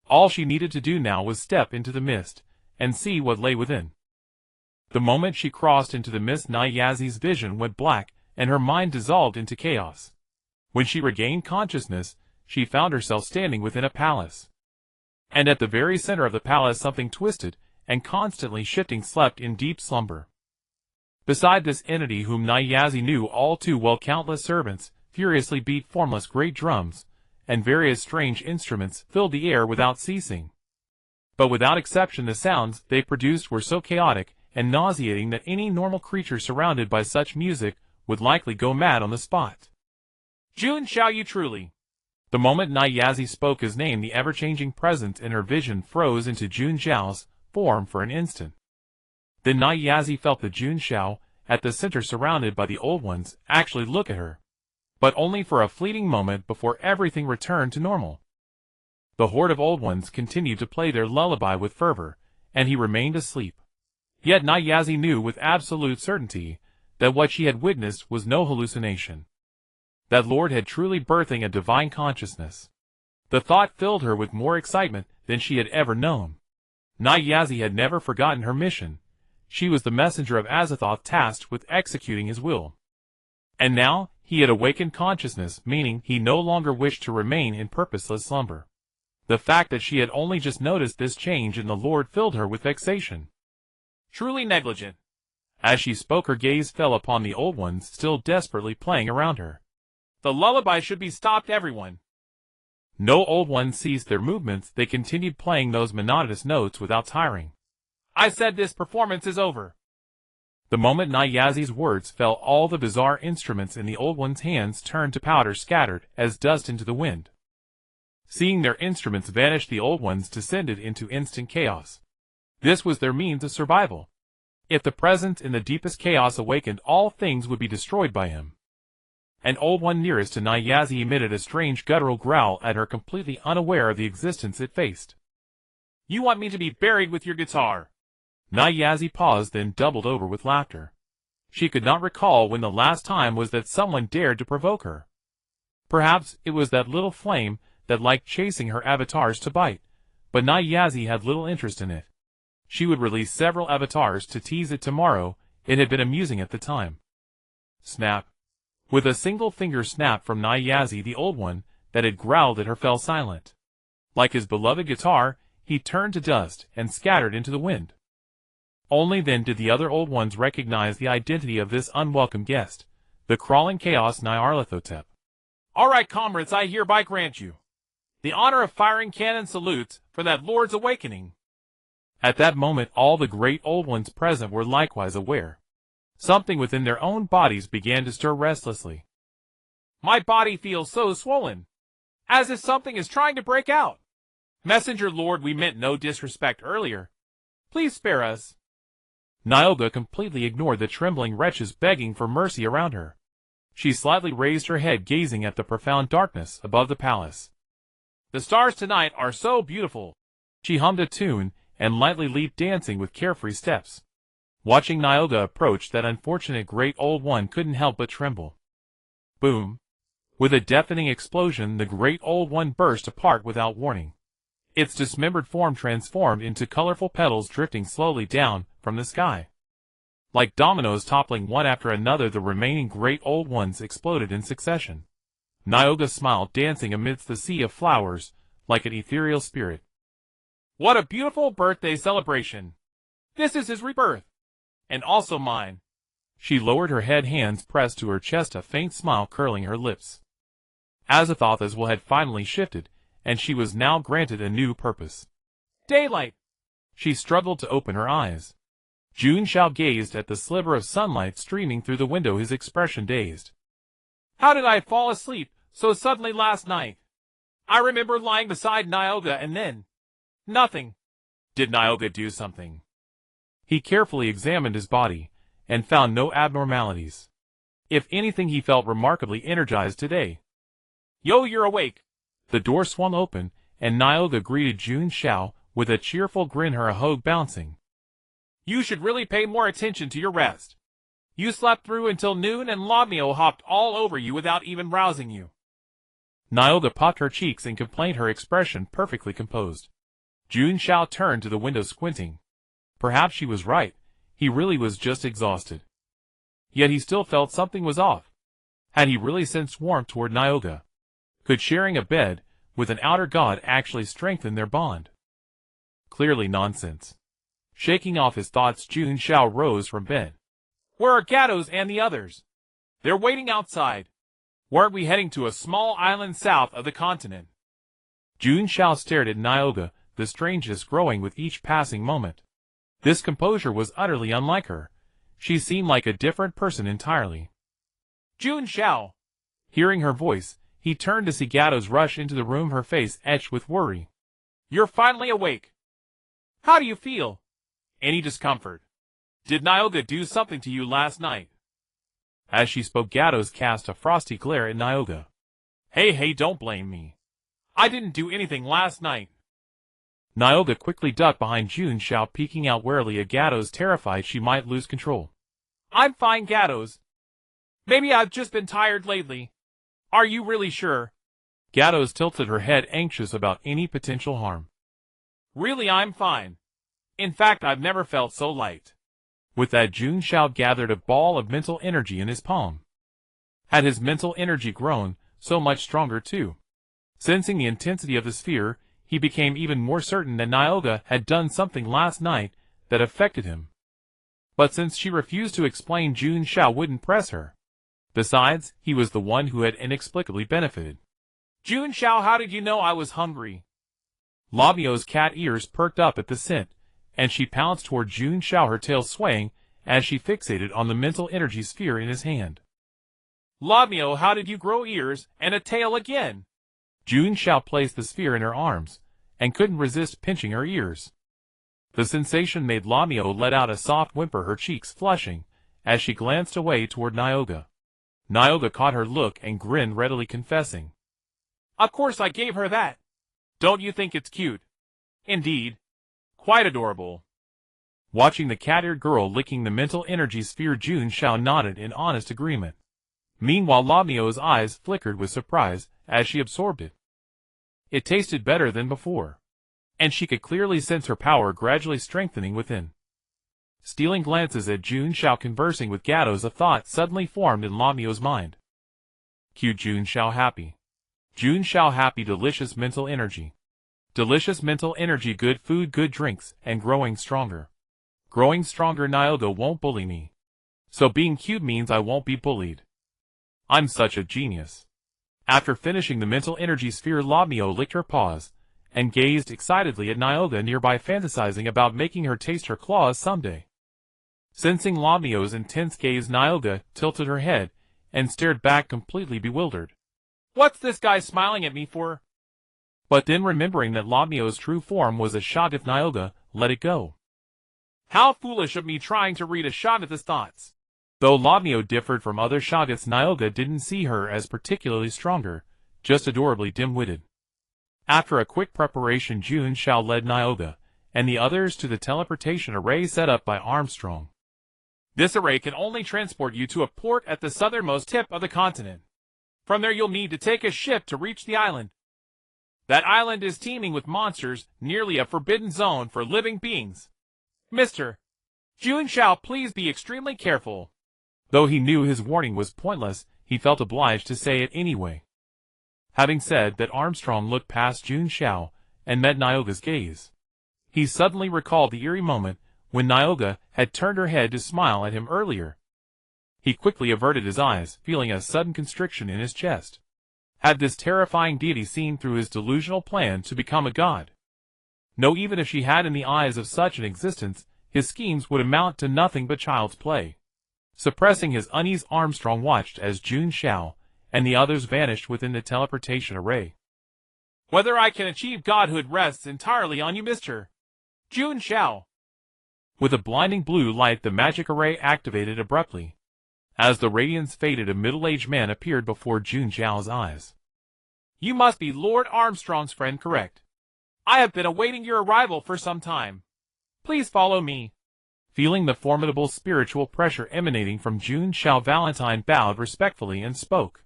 Speaker 1: All she needed to do now was step into the mist and see what lay within. The moment she crossed into the mist, Niazi's vision went black and her mind dissolved into chaos. When she regained consciousness, she found herself standing within a palace. And at the very center of the palace, something twisted and constantly shifting slept in deep slumber. Beside this entity whom Niazi knew all too well, countless servants furiously beat formless great drums, and various strange instruments filled the air without ceasing. But without exception, the sounds they produced were so chaotic and nauseating that any normal creature surrounded by such music would likely go mad on the spot.
Speaker 2: Jun Xiao, you truly.
Speaker 1: The moment Niazi spoke his name, the ever-changing presence in her vision froze into Jun Xiao's form for an instant. Then Niazi felt the Jun Xiao, at the center surrounded by the Old Ones, actually look at her. But only for a fleeting moment before everything returned to normal. The horde of Old Ones continued to play their lullaby with fervor, and he remained asleep. Yet Niazi knew with absolute certainty that what she had witnessed was no hallucination. That Lord had truly birthing a divine consciousness. The thought filled her with more excitement than she had ever known. Niazi had never forgotten her mission. She was the messenger of Azathoth tasked with executing his will. And now, he had awakened consciousness, meaning he no longer wished to remain in purposeless slumber. The fact that she had only just noticed this change in the Lord filled her with vexation.
Speaker 2: Truly negligent.
Speaker 1: As she spoke, her gaze fell upon the Old Ones still desperately playing around her.
Speaker 2: The lullaby should be stopped, everyone.
Speaker 1: No Old Ones ceased their movements. They continued playing those monotonous notes without tiring.
Speaker 2: I said this performance is over.
Speaker 1: The moment Niazi's words fell, all the bizarre instruments in the Old Ones' hands turned to powder, scattered as dust into the wind. Seeing their instruments vanish, the Old Ones descended into instant chaos. This was their means of survival. If the presence in the deepest chaos awakened, all things would be destroyed by him. An Old One nearest to Niazi emitted a strange guttural growl at her, completely unaware of the existence it faced.
Speaker 2: You want me to be buried with your guitar?
Speaker 1: Niazi paused, then doubled over with laughter. She could not recall when the last time was that someone dared to provoke her. Perhaps it was that little flame that liked chasing her avatars to bite, but Niazi had little interest in it. She would release several avatars to tease it tomorrow. It had been amusing at the time. Snap. With a single finger snap from Niazi, the Old One that had growled at her fell silent. Like his beloved guitar, he turned to dust and scattered into the wind. Only then did the other Old Ones recognize the identity of this unwelcome guest, the crawling chaos Nyarlathotep.
Speaker 2: All right, comrades, I hereby grant you the honor of firing cannon salutes for that Lord's awakening.
Speaker 1: At that moment, all the great Old Ones present were likewise aware. Something within their own bodies began to stir restlessly.
Speaker 2: My body feels so swollen, as if something is trying to break out. Messenger Lord, we meant no disrespect earlier. Please spare us.
Speaker 1: Niobe completely ignored the trembling wretches begging for mercy around her. She slightly raised her head, gazing at the profound darkness above the palace.
Speaker 2: The stars tonight are so beautiful.
Speaker 1: She hummed a tune and lightly leaped dancing with carefree steps. Watching Nyoga approach, that unfortunate great old one couldn't help but tremble. Boom! With a deafening explosion, the great old one burst apart without warning. Its dismembered form transformed into colorful petals drifting slowly down from the sky. Like dominoes toppling one after another, the remaining great old ones exploded in succession. Nyoga smiled, dancing amidst the sea of flowers, like an ethereal spirit.
Speaker 2: What a beautiful birthday celebration! This is his rebirth. And also mine.
Speaker 1: She lowered her head, hands pressed to her chest, a faint smile curling her lips. Azathoth's will had finally shifted, and she was now granted a new purpose.
Speaker 2: Daylight!
Speaker 1: She struggled to open her eyes. Jun Xiao gazed at the sliver of sunlight streaming through the window, his expression dazed.
Speaker 2: How did I fall asleep so suddenly last night? I remember lying beside Nyoga and then... nothing.
Speaker 1: Did Nyoga do something? He carefully examined his body, and found no abnormalities. If anything, he felt remarkably energized today.
Speaker 2: Yo, you're awake!
Speaker 1: The door swung open, and Nyoga greeted Jun Xiao with a cheerful grin, her hogue bouncing.
Speaker 2: You should really pay more attention to your rest. You slept through until noon and Lamio hopped all over you without even rousing you.
Speaker 1: Nyoga puffed her cheeks and complained, her expression perfectly composed. Jun Xiao turned to the window, squinting. Perhaps she was right. He really was just exhausted. Yet he still felt something was off. Had he really sensed warmth toward Nyoga? Could sharing a bed with an outer god actually strengthen their bond? Clearly nonsense. Shaking off his thoughts, Jun Xiao rose from bed.
Speaker 2: Where are Gatos and the others? They're waiting outside. Weren't we heading to a small island south of the continent?
Speaker 1: Jun Xiao stared at Nyoga, the strangeness growing with each passing moment. This composure was utterly unlike her. She seemed like a different person entirely.
Speaker 2: Jun Xiao!
Speaker 1: Hearing her voice, he turned to see Gatos rush into the room, her face etched with worry.
Speaker 2: You're finally awake. How do you feel? Any discomfort? Did Nyoga do something to you last night?
Speaker 1: As she spoke, Gatos cast a frosty glare at Nyoga.
Speaker 2: Hey, don't blame me. I didn't do anything last night.
Speaker 1: Nyoga quickly ducked behind Jun Xiao, peeking out warily at Gatos, terrified she might lose control.
Speaker 2: I'm fine, Gatos. Maybe I've just been tired lately. Are you really sure?
Speaker 1: Gatos tilted her head, anxious about any potential harm.
Speaker 2: Really, I'm fine. In fact, I've never felt so light.
Speaker 1: With that, Jun Xiao gathered a ball of mental energy in his palm. Had his mental energy grown so much stronger too? Sensing the intensity of the sphere, he became even more certain that Nyoga had done something last night that affected him. But since she refused to explain, Jun Xiao wouldn't press her. Besides, he was the one who had inexplicably benefited.
Speaker 2: Jun Xiao, how did you know I was hungry?
Speaker 1: Lamio's cat ears perked up at the scent, and she pounced toward Jun Xiao, her tail swaying as she fixated on the mental energy sphere in his hand.
Speaker 2: Lamio, how did you grow ears and a tail again?
Speaker 1: Jun Xiao placed the sphere in her arms, and couldn't resist pinching her ears. The sensation made Lamio let out a soft whimper, her cheeks flushing, as she glanced away toward Nyoga. Nyoga caught her look and grinned readily, confessing.
Speaker 2: Of course I gave her that. Don't you think it's cute? Indeed. Quite adorable.
Speaker 1: Watching the cat-eared girl licking the mental energy sphere, Jun Xiao nodded in honest agreement. Meanwhile, Lamio's eyes flickered with surprise as she absorbed it. It tasted better than before, and she could clearly sense her power gradually strengthening within. Stealing glances at Jun Xiao conversing with Gatos, a thought suddenly formed in Lamio's mind. Cute Jun Xiao happy. Jun Xiao happy, delicious mental energy. Delicious mental energy, good food, good drinks, and growing stronger. Growing stronger, Nyoga won't bully me. So being cute means I won't be bullied. I'm such a genius. After finishing the mental energy sphere, Lamio licked her paws, and gazed excitedly at Nyoga nearby, fantasizing about making her taste her claws someday. Sensing Lamio's intense gaze, Nyoga tilted her head, and stared back, completely bewildered.
Speaker 2: What's this guy smiling at me for?
Speaker 1: But then, remembering that Lamio's true form was a shot if Nyoga let it go.
Speaker 2: How foolish of me trying to read a Shoggoth's thoughts.
Speaker 1: Though Lamio differed from other Shoggoths, Nyoga didn't see her as particularly stronger, just adorably dim-witted. After a quick preparation, Jun Xiao led Nyoga and the others to the teleportation array set up by Armstrong.
Speaker 2: This array can only transport you to a port at the southernmost tip of the continent. From there you'll need to take a ship to reach the island. That island is teeming with monsters, nearly a forbidden zone for living beings. Mr. Jun Xiao, please be extremely careful.
Speaker 1: Though he knew his warning was pointless, he felt obliged to say it anyway. Having said that, Armstrong looked past Jun Xiao and met Nyoga's gaze. He suddenly recalled the eerie moment when Nyoga had turned her head to smile at him earlier. He quickly averted his eyes, feeling a sudden constriction in his chest. Had this terrifying deity seen through his delusional plan to become a god? No, even if she had, in the eyes of such an existence, his schemes would amount to nothing but child's play. Suppressing his unease, Armstrong watched as Jun Xiao and the others vanished within the teleportation array.
Speaker 2: Whether I can achieve godhood rests entirely on you, Mr. Jun Xiao.
Speaker 1: With a blinding blue light, the magic array activated abruptly. As the radiance faded, a middle-aged man appeared before Jun Xiao's eyes.
Speaker 2: You must be Lord Armstrong's friend, correct? I have been awaiting your arrival for some time. Please follow me.
Speaker 1: Feeling the formidable spiritual pressure emanating from Jun Xiao, Valentine bowed respectfully and spoke.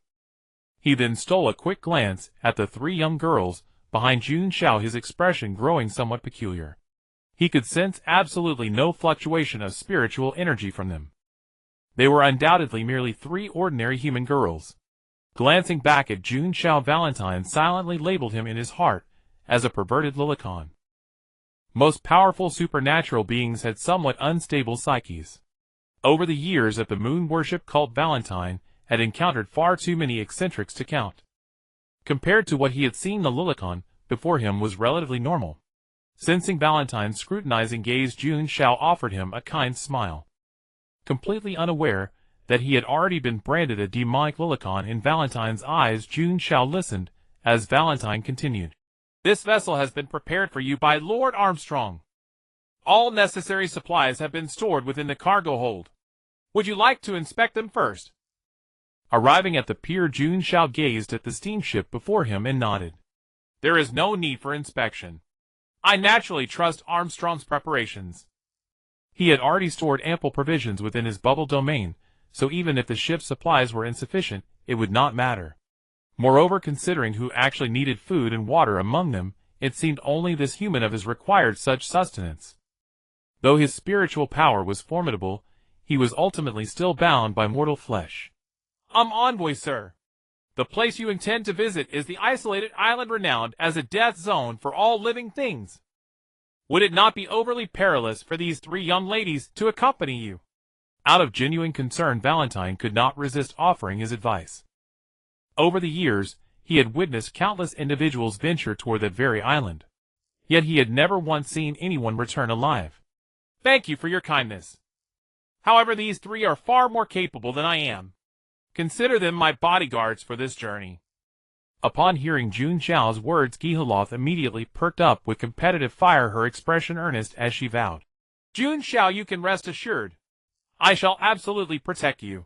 Speaker 1: He then stole a quick glance at the three young girls behind Jun Xiao, his expression growing somewhat peculiar. He could sense absolutely no fluctuation of spiritual energy from them. They were undoubtedly merely three ordinary human girls. Glancing back at Jun Xiao, Valentine silently labeled him in his heart as a perverted Lilicon. Most powerful supernatural beings had somewhat unstable psyches. Over the years of the moon worship cult, Valentine had encountered far too many eccentrics to count. Compared to what he had seen, the Lilicon before him was relatively normal. Sensing Valentine's scrutinizing gaze, Jun Xiao offered him a kind smile. Completely unaware that he had already been branded a demonic Lilicon in Valentine's eyes, Jun Xiao listened as Valentine continued.
Speaker 2: This vessel has been prepared for you by Lord Armstrong. All necessary supplies have been stored within the cargo hold. Would you like to inspect them first?
Speaker 1: Arriving at the pier, Jun Xiao gazed at the steamship before him and nodded.
Speaker 2: There is no need for inspection. I naturally trust Armstrong's preparations.
Speaker 1: He had already stored ample provisions within his bubble domain, so even if the ship's supplies were insufficient, it would not matter. Moreover, considering who actually needed food and water among them, it seemed only this human of his required such sustenance. Though his spiritual power was formidable, he was ultimately still bound by mortal flesh.
Speaker 2: Envoy, sir. The place you intend to visit is the isolated island renowned as a death zone for all living things. Would it not be overly perilous for these three young ladies to accompany you?
Speaker 1: Out of genuine concern, Valentine could not resist offering his advice. Over the years, he had witnessed countless individuals venture toward that very island. Yet he had never once seen anyone return alive.
Speaker 2: Thank you for your kindness. However, these three are far more capable than I am. Consider them my bodyguards for this journey.
Speaker 1: Upon hearing Jun Xiao's words, Gihaloth immediately perked up with competitive fire, her expression earnest as she vowed.
Speaker 2: Jun Xiao, you can rest assured. I shall absolutely protect you.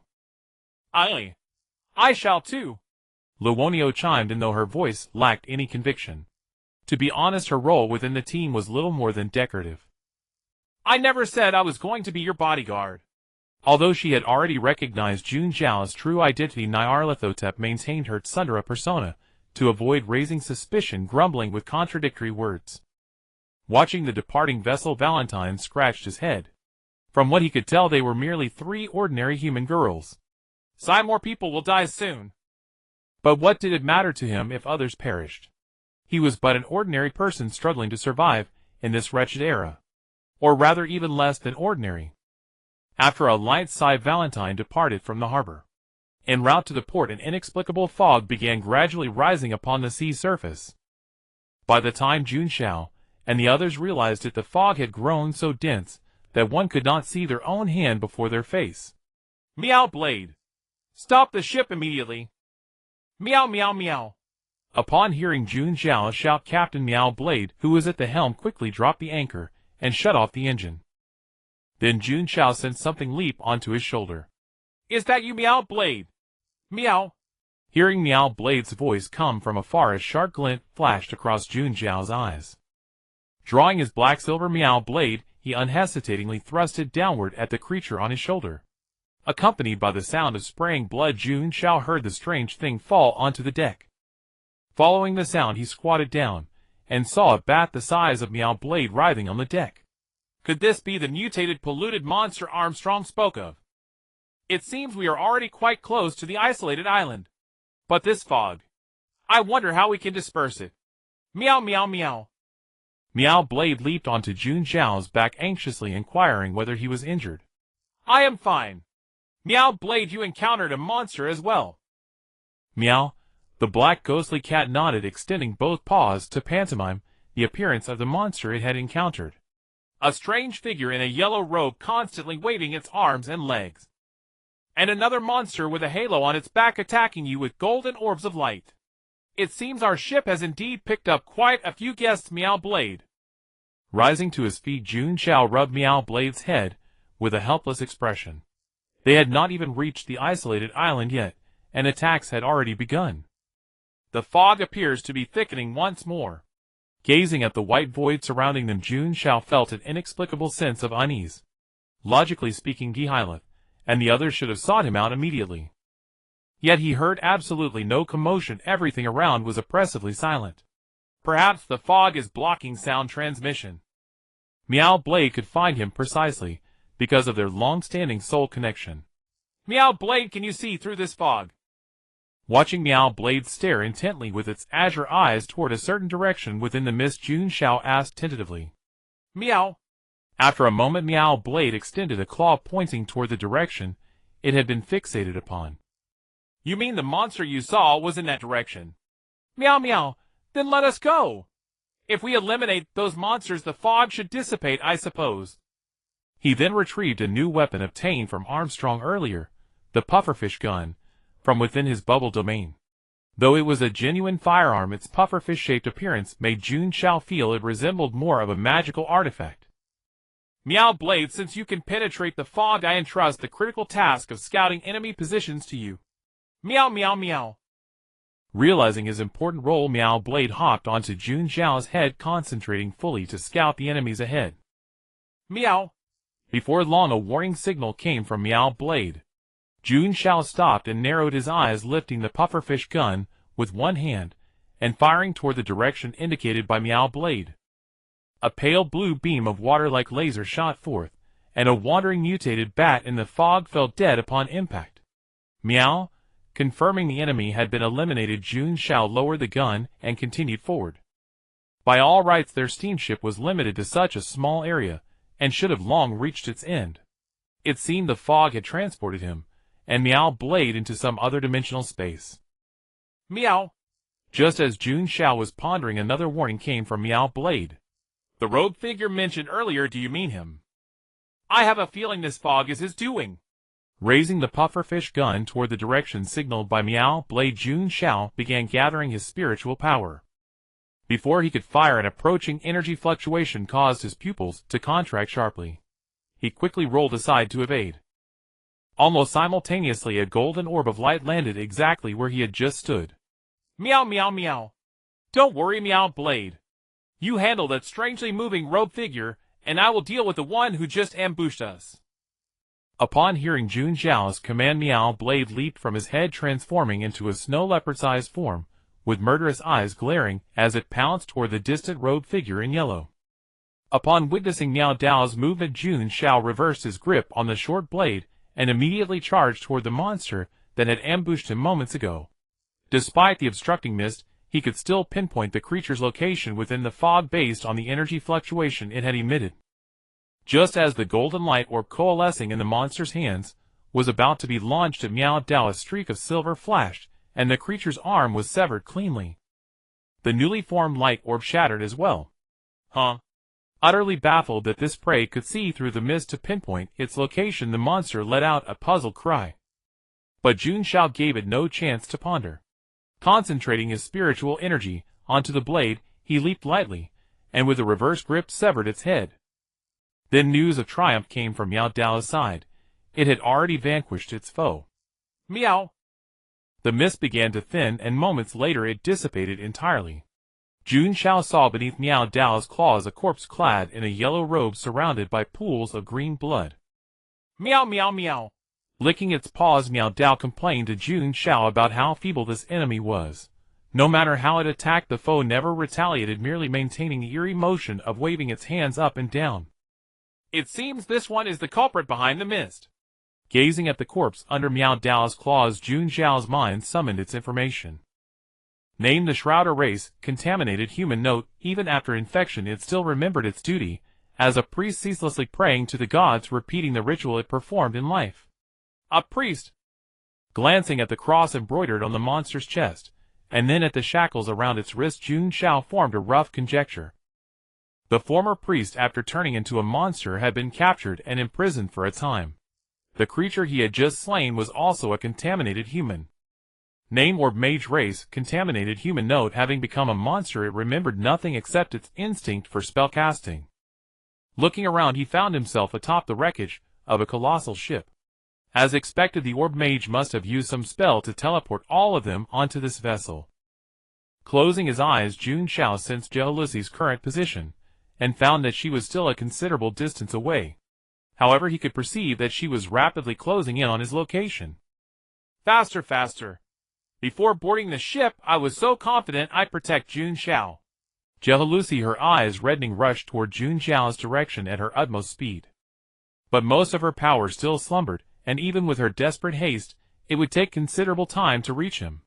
Speaker 2: I shall too.
Speaker 1: Luonio chimed in, though her voice lacked any conviction. To be honest, her role within the team was little more than decorative.
Speaker 2: I never said I was going to be your bodyguard.
Speaker 1: Although she had already recognized Jun Xiao's true identity, Nyarlathotep maintained her tsundere persona to avoid raising suspicion, grumbling with contradictory words. Watching the departing vessel, Valentine scratched his head. From what he could tell, they were merely three ordinary human girls.
Speaker 2: More people will die soon.
Speaker 1: But what did it matter to him if others perished? He was but an ordinary person struggling to survive in this wretched era. Or rather, even less than ordinary. After a light sigh, Valentine departed from the harbor. En route to the port, an inexplicable fog began gradually rising upon the sea surface. By the time Jun Xiao and the others realized it, the fog had grown so dense that one could not see their own hand before their face.
Speaker 2: Meow Blade! Stop the ship immediately! Meow meow meow!
Speaker 1: Upon hearing Jun Xiao shout, Captain Meow Blade, who was at the helm, quickly dropped the anchor and shut off the engine. Then Jun Xiao sensed something leap onto his shoulder.
Speaker 2: Is that you, Meow Blade? Meow.
Speaker 1: Hearing Meow Blade's voice come from afar, a sharp glint flashed across Jun Xiao's eyes. Drawing his black-silver Meow Blade, he unhesitatingly thrust it downward at the creature on his shoulder. Accompanied by the sound of spraying blood, Jun Xiao heard the strange thing fall onto the deck. Following the sound, he squatted down, and saw a bat the size of Meow Blade writhing on the deck.
Speaker 2: Could this be the mutated, polluted monster Armstrong spoke of? It seems we are already quite close to the isolated island. But this fog, I wonder how we can disperse it. Meow meow meow.
Speaker 1: Meow Blade leaped onto Jun Xiao's back, anxiously inquiring whether he was injured.
Speaker 2: I am fine. Meow Blade, you encountered a monster as well.
Speaker 1: Meow. The black ghostly cat nodded, extending both paws to pantomime the appearance of the monster it had encountered.
Speaker 2: A strange figure in a yellow robe constantly waving its arms and legs. And another monster with a halo on its back attacking you with golden orbs of light. It seems our ship has indeed picked up quite a few guests, Meow Blade.
Speaker 1: Rising to his feet, Jun Xiao rubbed Meow Blade's head with a helpless expression. They had not even reached the isolated island yet, and attacks had already begun.
Speaker 2: The fog appears to be thickening once more.
Speaker 1: Gazing at the white void surrounding them, Jun Xiao felt an inexplicable sense of unease. Logically speaking, Gihilith and the others should have sought him out immediately. Yet he heard absolutely no commotion. Everything around was oppressively silent.
Speaker 2: Perhaps the fog is blocking sound transmission.
Speaker 1: Meow Blade could find him precisely because of their long-standing soul connection.
Speaker 2: Meow Blade, can you see through this fog?
Speaker 1: Watching Meow Blade stare intently with its azure eyes toward a certain direction within the mist, Jun Xiao asked tentatively.
Speaker 2: Meow.
Speaker 1: After a moment, Meow Blade extended a claw pointing toward the direction it had been fixated upon.
Speaker 2: You mean the monster you saw was in that direction? Meow meow, then let us go. If we eliminate those monsters, the fog should dissipate, I suppose.
Speaker 1: He then retrieved a new weapon obtained from Armstrong earlier, the pufferfish gun, from within his bubble domain. Though it was a genuine firearm, its pufferfish-shaped appearance made Jun Xiao feel it resembled more of a magical artifact.
Speaker 2: Meow Blade, since you can penetrate the fog, I entrust the critical task of scouting enemy positions to you. Meow meow meow.
Speaker 1: Realizing his important role, Meow Blade hopped onto Jun Xiao's head, concentrating fully to scout the enemies ahead.
Speaker 2: Meow.
Speaker 1: Before long, a warning signal came from Meow Blade. Jun Xiao stopped and narrowed his eyes, lifting the pufferfish gun with one hand and firing toward the direction indicated by Meow Blade. A pale blue beam of water-like laser shot forth, and a wandering mutated bat in the fog fell dead upon impact. Meow. Confirming the enemy had been eliminated, Jun Xiao lowered the gun and continued forward. By all rights, their steamship was limited to such a small area, and should have long reached its end. It seemed the fog had transported him and Meow Blade into some other dimensional space.
Speaker 2: Meow.
Speaker 1: Just as Jun Xiao was pondering, another warning came from Meow Blade.
Speaker 2: The rogue figure mentioned earlier, do you mean him? I have a feeling this fog is his doing.
Speaker 1: Raising the pufferfish gun toward the direction signaled by Meow Blade, Jun Xiao began gathering his spiritual power. Before he could fire, an approaching energy fluctuation caused his pupils to contract sharply. He quickly rolled aside to evade. Almost simultaneously, a golden orb of light landed exactly where he had just stood.
Speaker 2: Meow meow meow. Don't worry, Meow Blade. You handle that strangely moving robe figure, and I will deal with the one who just ambushed us.
Speaker 1: Upon hearing Jun Xiao's command, Meow Blade leaped from his head, transforming into a snow leopard-sized form, with murderous eyes glaring as it pounced toward the distant robed figure in yellow. Upon witnessing Meow Dao's movement, Jun Xiao reversed his grip on the short blade and immediately charged toward the monster that had ambushed him moments ago. Despite the obstructing mist, he could still pinpoint the creature's location within the fog based on the energy fluctuation it had emitted. Just as the golden light orb coalescing in the monster's hands was about to be launched at Meow Dao, a streak of silver flashed, and the creature's arm was severed cleanly. The newly formed light orb shattered as well.
Speaker 2: Huh?
Speaker 1: Utterly baffled that this prey could see through the mist to pinpoint its location, the monster let out a puzzled cry. But Jun Xiao gave it no chance to ponder. Concentrating his spiritual energy onto the blade, he leaped lightly, and with a reverse grip severed its head. Then news of triumph came from Meow Dao's side. It had already vanquished its foe.
Speaker 2: Meow.
Speaker 1: The mist began to thin and moments later it dissipated entirely. Jun Xiao saw beneath Miao Dao's claws a corpse clad in a yellow robe surrounded by pools of green blood.
Speaker 2: Meow meow meow.
Speaker 1: Licking its paws, Miao Dao complained to Jun Xiao about how feeble this enemy was. No matter how it attacked, the foe never retaliated, merely maintaining the eerie motion of waving its hands up and down.
Speaker 2: It seems this one is the culprit behind the mist.
Speaker 1: Gazing at the corpse under Miao Dao's claws, Jun Xiao's mind summoned its information. Named the Shrouder race, contaminated human. Note, even after infection it still remembered its duty, as a priest ceaselessly praying to the gods, repeating the ritual it performed in life.
Speaker 2: A priest?
Speaker 1: Glancing at the cross embroidered on the monster's chest, and then at the shackles around its wrist, Jun Xiao formed a rough conjecture. The former priest, after turning into a monster, had been captured and imprisoned for a time. The creature he had just slain was also a contaminated human. Name Orb Mage race, contaminated human. Note, having become a monster it remembered nothing except its instinct for spellcasting. Looking around he found himself atop the wreckage of a colossal ship. As expected, the Orb Mage must have used some spell to teleport all of them onto this vessel. Closing his eyes, Jun Xiao sensed Jehalusi's current position, and found that she was still a considerable distance away. However, he could perceive that she was rapidly closing in on his location.
Speaker 2: Faster, faster. Before boarding the ship, I was so confident I'd protect Jun Xiao.
Speaker 1: Jehalusi, her eyes reddening, rushed toward Jun Xiao's direction at her utmost speed. But most of her power still slumbered, and even with her desperate haste, it would take considerable time to reach him.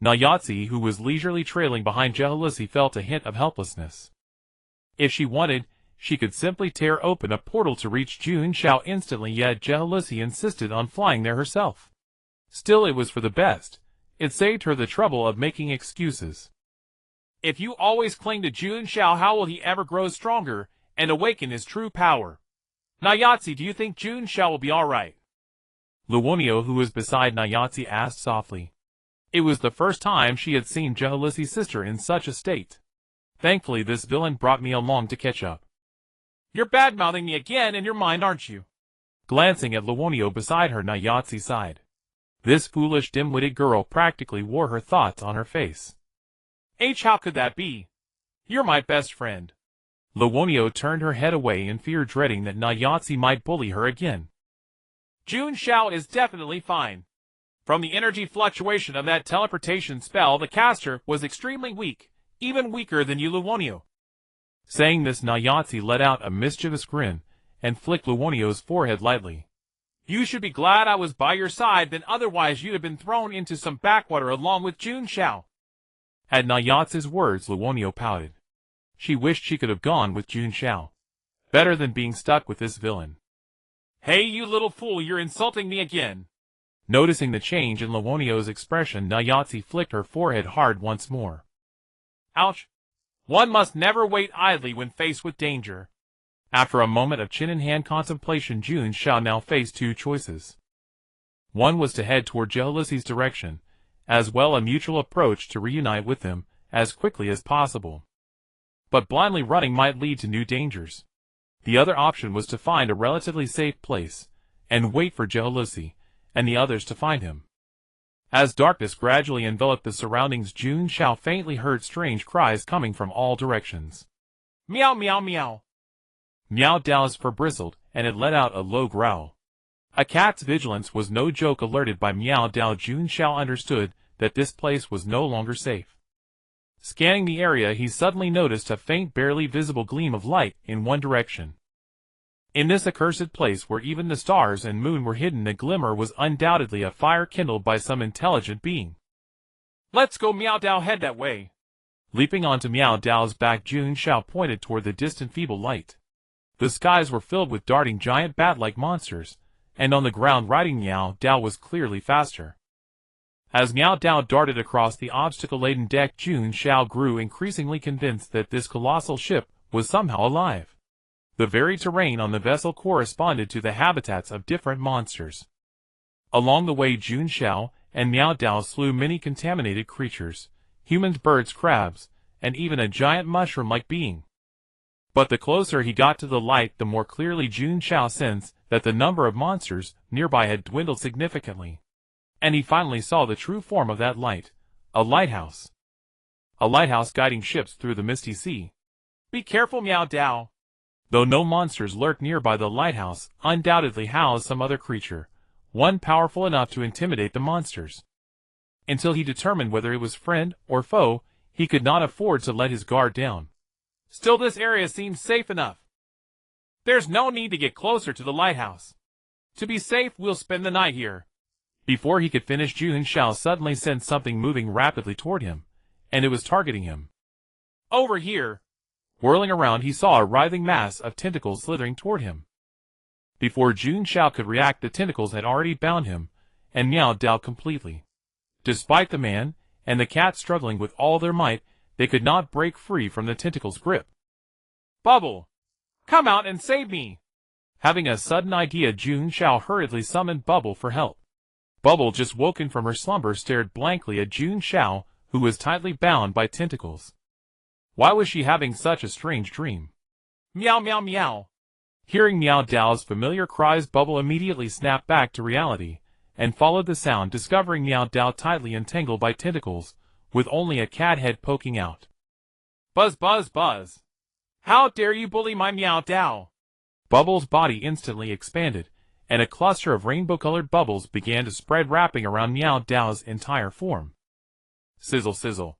Speaker 1: Nayatsi, who was leisurely trailing behind Jehalusi, felt a hint of helplessness. If she wanted, she could simply tear open a portal to reach Jun Xiao instantly, yet Jehalusi insisted on flying there herself. Still, it was for the best. It saved her the trouble of making excuses.
Speaker 2: If you always cling to Jun Xiao, how will he ever grow stronger and awaken his true power? Nayatsi, do you think Jun Xiao will be alright?
Speaker 1: Luonio, who was beside Nayatsi, asked softly. It was the first time she had seen Jehalusi's sister in such a state. Thankfully, this villain brought me along to catch up.
Speaker 2: You're bad-mouthing me again in your mind, aren't you?
Speaker 1: Glancing at Luonio beside her, Nayatsi sighed. This foolish, dim-witted girl practically wore her thoughts on her face.
Speaker 2: How could that be? You're my best friend.
Speaker 1: Luonio turned her head away in fear, dreading that Nayatsi might bully her again.
Speaker 2: Jun Xiao is definitely fine. From the energy fluctuation of that teleportation spell, the caster was extremely weak, even weaker than you, Luonio.
Speaker 1: Saying this, Nayatsi let out a mischievous grin, and flicked Luonio's forehead lightly.
Speaker 2: You should be glad I was by your side, then otherwise you'd have been thrown into some backwater along with Jun Xiao.
Speaker 1: At Nayatsi's words, Luonio pouted. She wished she could have gone with Jun Xiao. Better than being stuck with this villain.
Speaker 2: Hey, you little fool, you're insulting me again.
Speaker 1: Noticing the change in Luonio's expression, Nayatsi flicked her forehead hard once more.
Speaker 2: Ouch. One must never wait idly when faced with danger.
Speaker 1: After a moment of chin-in-hand contemplation, Jun Xiao now faced two choices. One was to head toward Jehalusi's direction, as well a mutual approach to reunite with them as quickly as possible. But blindly running might lead to new dangers. The other option was to find a relatively safe place, and wait for Jehalusi and the others to find him. As darkness gradually enveloped the surroundings, Jun Xiao faintly heard strange cries coming from all directions.
Speaker 2: Meow meow meow.
Speaker 1: Miao Dao's fur bristled, and it let out a low growl. A cat's vigilance was no joke. Alerted by Miao Dao, Jun Xiao understood that this place was no longer safe. Scanning the area, he suddenly noticed a faint, barely visible gleam of light in one direction. In this accursed place, where even the stars and moon were hidden, the glimmer was undoubtedly a fire kindled by some intelligent being.
Speaker 2: Let's go, Miao Dao, head that way.
Speaker 1: Leaping onto Miao Dao's back, Jun Xiao pointed toward the distant feeble light. The skies were filled with darting giant bat-like monsters, and on the ground riding Miao Dao was clearly faster. As Miao Dao darted across the obstacle-laden deck, Jun Xiao grew increasingly convinced that this colossal ship was somehow alive. The very terrain on the vessel corresponded to the habitats of different monsters. Along the way, Jun Xiao and Miao Dao slew many contaminated creatures, humans, birds, crabs, and even a giant mushroom-like being. But the closer he got to the light, the more clearly Jun Xiao sensed that the number of monsters nearby had dwindled significantly. And he finally saw the true form of that light, a lighthouse. A lighthouse guiding ships through the misty sea.
Speaker 2: Be careful, Meow Dao.
Speaker 1: Though no monsters lurked nearby, the lighthouse undoubtedly housed some other creature, one powerful enough to intimidate the monsters. Until he determined whether it was friend or foe, he could not afford to let his guard down.
Speaker 2: Still, this area seems safe enough. There's no need to get closer to the lighthouse. To be safe, we'll spend the night here.
Speaker 1: Before he could finish, Jun Xiao suddenly sensed something moving rapidly toward him, and it was targeting him.
Speaker 2: Over here.
Speaker 1: Whirling around, he saw a writhing mass of tentacles slithering toward him. Before Jun Xiao could react, the tentacles had already bound him and Meow Dao completely. Despite the man and the cat struggling with all their might, they could not break free from the tentacles' grip.
Speaker 2: Bubble! Come out and save me!
Speaker 1: Having a sudden idea, Jun Xiao hurriedly summoned Bubble for help. Bubble, just woken from her slumber, stared blankly at Jun Xiao, who was tightly bound by tentacles. Why was she having such a strange dream?
Speaker 2: Meow meow meow.
Speaker 1: Hearing Meow Dao's familiar cries, Bubble immediately snapped back to reality, and followed the sound, discovering Meow Dao tightly entangled by tentacles, with only a cat head poking out.
Speaker 2: Buzz buzz buzz. How dare you bully my Meow Dao?
Speaker 1: Bubble's body instantly expanded, and a cluster of rainbow-colored bubbles began to spread, wrapping around Meow Dao's entire form. Sizzle sizzle.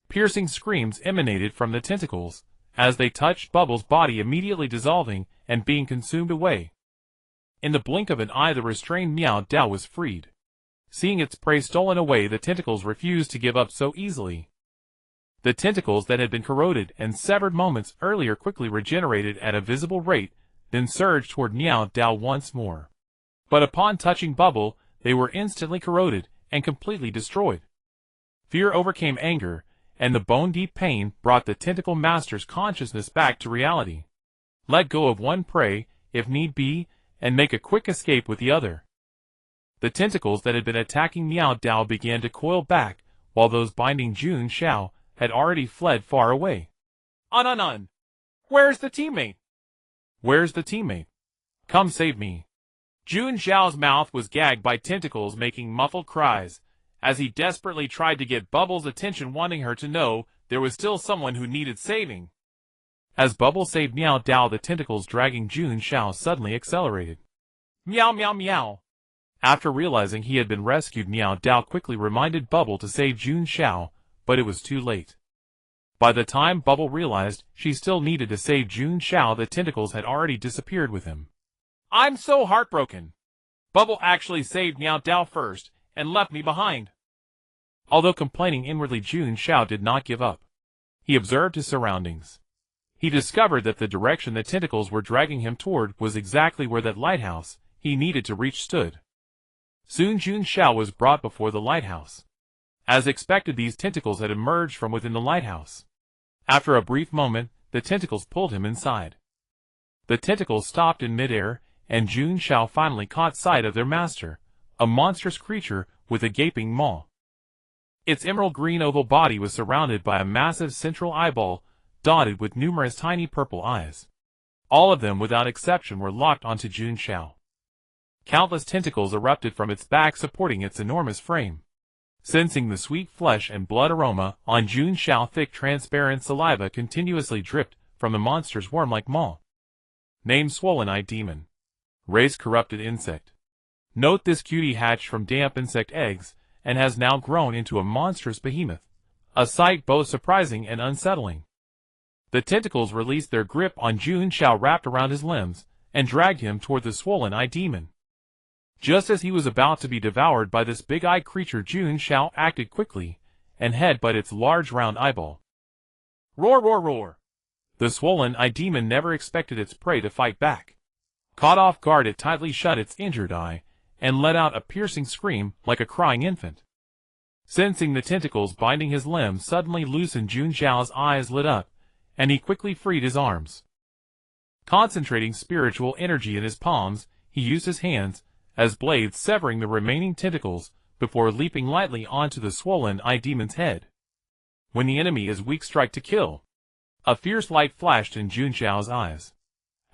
Speaker 1: Piercing screams emanated from the tentacles, as they touched Bubble's body, immediately dissolving and being consumed away. In the blink of an eye, the restrained Meow Dao was freed. Seeing its prey stolen away, the tentacles refused to give up so easily. The tentacles that had been corroded and severed moments earlier quickly regenerated at a visible rate, then surged toward Meow Dao once more. But upon touching Bubble, they were instantly corroded and completely destroyed. Fear overcame anger, and the bone-deep pain brought the tentacle master's consciousness back to reality. Let go of one prey, if need be, and make a quick escape with the other. The tentacles that had been attacking Meow Dao began to coil back, while those binding Jun Xiao had already fled far away.
Speaker 2: Un. Where's the teammate?
Speaker 1: Where's the teammate? Come save me.
Speaker 2: Jun Xiao's mouth was gagged by tentacles, making muffled cries, as he desperately tried to get Bubble's attention, wanting her to know there was still someone who needed saving.
Speaker 1: As Bubble saved Meow Dao, the tentacles dragging Jun Xiao suddenly accelerated.
Speaker 2: Meow meow meow.
Speaker 1: After realizing he had been rescued, Meow Dao quickly reminded Bubble to save Jun Xiao, but it was too late. By the time Bubble realized she still needed to save Jun Xiao, the tentacles had already disappeared with him.
Speaker 2: I'm so heartbroken. Bubble actually saved Meow Dao first, and left me behind.
Speaker 1: Although complaining inwardly, Jun Xiao did not give up. He observed his surroundings. He discovered that the direction the tentacles were dragging him toward was exactly where that lighthouse he needed to reach stood. Soon Jun Xiao was brought before the lighthouse. As expected, these tentacles had emerged from within the lighthouse. After a brief moment, the tentacles pulled him inside. The tentacles stopped in midair, and Jun Xiao finally caught sight of their master, a monstrous creature with a gaping maw. Its emerald green oval body was surrounded by a massive central eyeball, dotted with numerous tiny purple eyes. All of them, without exception, were locked onto Jun Xiao. Countless tentacles erupted from its back, supporting its enormous frame. Sensing the sweet flesh and blood aroma on Jun Xiao, thick transparent saliva continuously dripped from the monster's worm-like maw. Name: Swollen-Eyed Demon. Race: Corrupted Insect. Note: this cutie hatched from damp insect eggs, and has now grown into a monstrous behemoth, a sight both surprising and unsettling. The tentacles released their grip on Jun Xiao, wrapped around his limbs, and dragged him toward the Swollen-Eyed Demon. Just as he was about to be devoured by this big-eyed creature, Jun Xiao acted quickly, and headbutted its large round eyeball.
Speaker 2: Roar roar roar!
Speaker 1: The Swollen-Eyed Demon never expected its prey to fight back. Caught off guard, it tightly shut its injured eye, and let out a piercing scream like a crying infant. Sensing the tentacles binding his limbs suddenly loosened, Jun Xiao's eyes lit up, and he quickly freed his arms. Concentrating spiritual energy in his palms, he used his hands as blades, severing the remaining tentacles before leaping lightly onto the Swollen-Eyed Demon's head. When the enemy is weak, strike to kill. A fierce light flashed in Jun Xiao's eyes.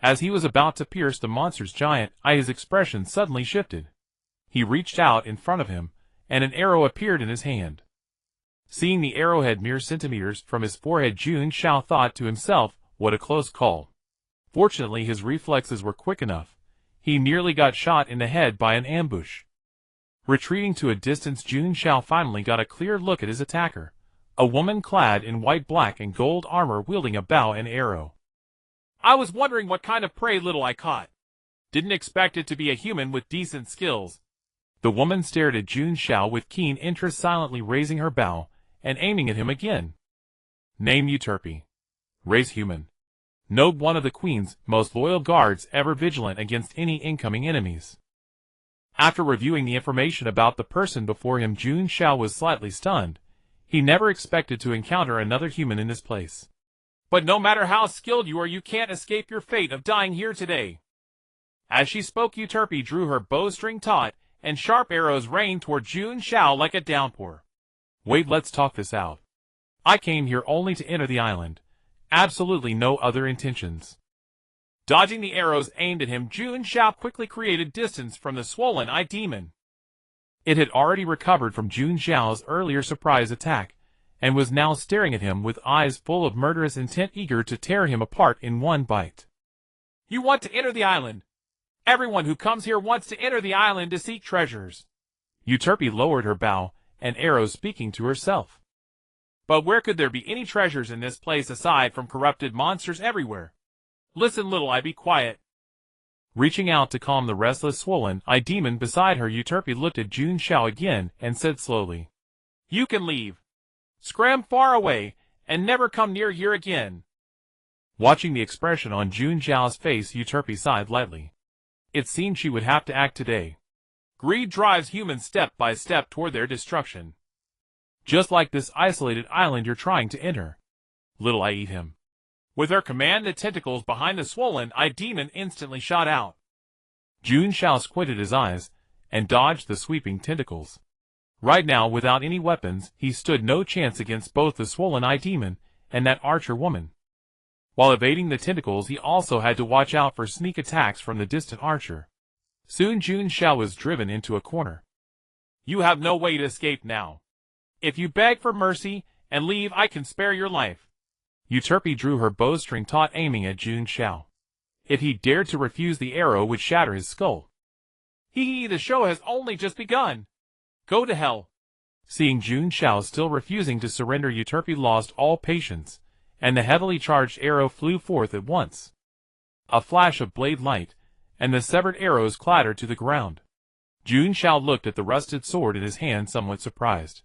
Speaker 1: As he was about to pierce the monster's giant eye, his expression suddenly shifted. He reached out in front of him and an arrow appeared in his hand. Seeing the arrowhead mere centimeters from his forehead, Jun Xiao thought to himself, what a close call. Fortunately, his reflexes were quick enough. He nearly got shot in the head by an ambush. Retreating to a distance, Jun Xiao finally got a clear look at his attacker, a woman clad in white, black, and gold armor wielding a bow and arrow.
Speaker 2: I was wondering what kind of prey little I caught. Didn't expect it to be a human with decent skills.
Speaker 1: The woman stared at Jun Xiao with keen interest, silently raising her bow and aiming at him again. Name Euterpe. Race human. Note one of the Queen's most loyal guards, ever vigilant against any incoming enemies. After reviewing the information about the person before him, Jun Xiao was slightly stunned. He never expected to encounter another human in this place.
Speaker 2: But no matter how skilled you are, you can't escape your fate of dying here today. As she spoke, Euterpe drew her bowstring taut, and sharp arrows rained toward Jun Xiao like a downpour.
Speaker 1: Wait, let's talk this out. I came here only to enter the island. Absolutely no other intentions.
Speaker 2: Dodging the arrows aimed at him, Jun Xiao quickly created distance from the swollen-eyed demon.
Speaker 1: It had already recovered from Jun Xiao's earlier surprise attack, and was now staring at him with eyes full of murderous intent, eager to tear him apart in one bite.
Speaker 2: You want to enter the island? Everyone who comes here wants to enter the island to seek treasures.
Speaker 1: Euterpe lowered her bow and arrow, speaking to herself.
Speaker 2: But where could there be any treasures in this place aside from corrupted monsters everywhere? Listen, little I, be quiet.
Speaker 1: Reaching out to calm the restless, swollen-eyed demon beside her, Euterpe looked at Jun Xiao again and said slowly,
Speaker 2: You can leave. Scram far away, and never come near here again.
Speaker 1: Watching the expression on Jun Xiao's face, Euterpe sighed lightly. It seemed she would have to act today.
Speaker 2: Greed drives humans step by step toward their destruction.
Speaker 1: Just like this isolated island you're trying to enter. Little I eat him.
Speaker 2: With her command, the tentacles behind the swollen-eyed demon instantly shot out.
Speaker 1: Jun Xiao squinted his eyes and dodged the sweeping tentacles. Right now, without any weapons, he stood no chance against both the swollen-eyed demon and that archer woman. While evading the tentacles, he also had to watch out for sneak attacks from the distant archer. Soon Jun Xiao was driven into a corner.
Speaker 2: You have no way to escape now. If you beg for mercy and leave, I can spare your life.
Speaker 1: Euterpe drew her bowstring taut, aiming at Jun Xiao. If he dared to refuse, the arrow would shatter his skull.
Speaker 2: The show has only just begun. Go to hell.
Speaker 1: Seeing Jun Xiao still refusing to surrender, Euterpe lost all patience, and the heavily charged arrow flew forth at once. A flash of blade light, and the severed arrows clattered to the ground. Jun Xiao looked at the rusted sword in his hand, somewhat surprised.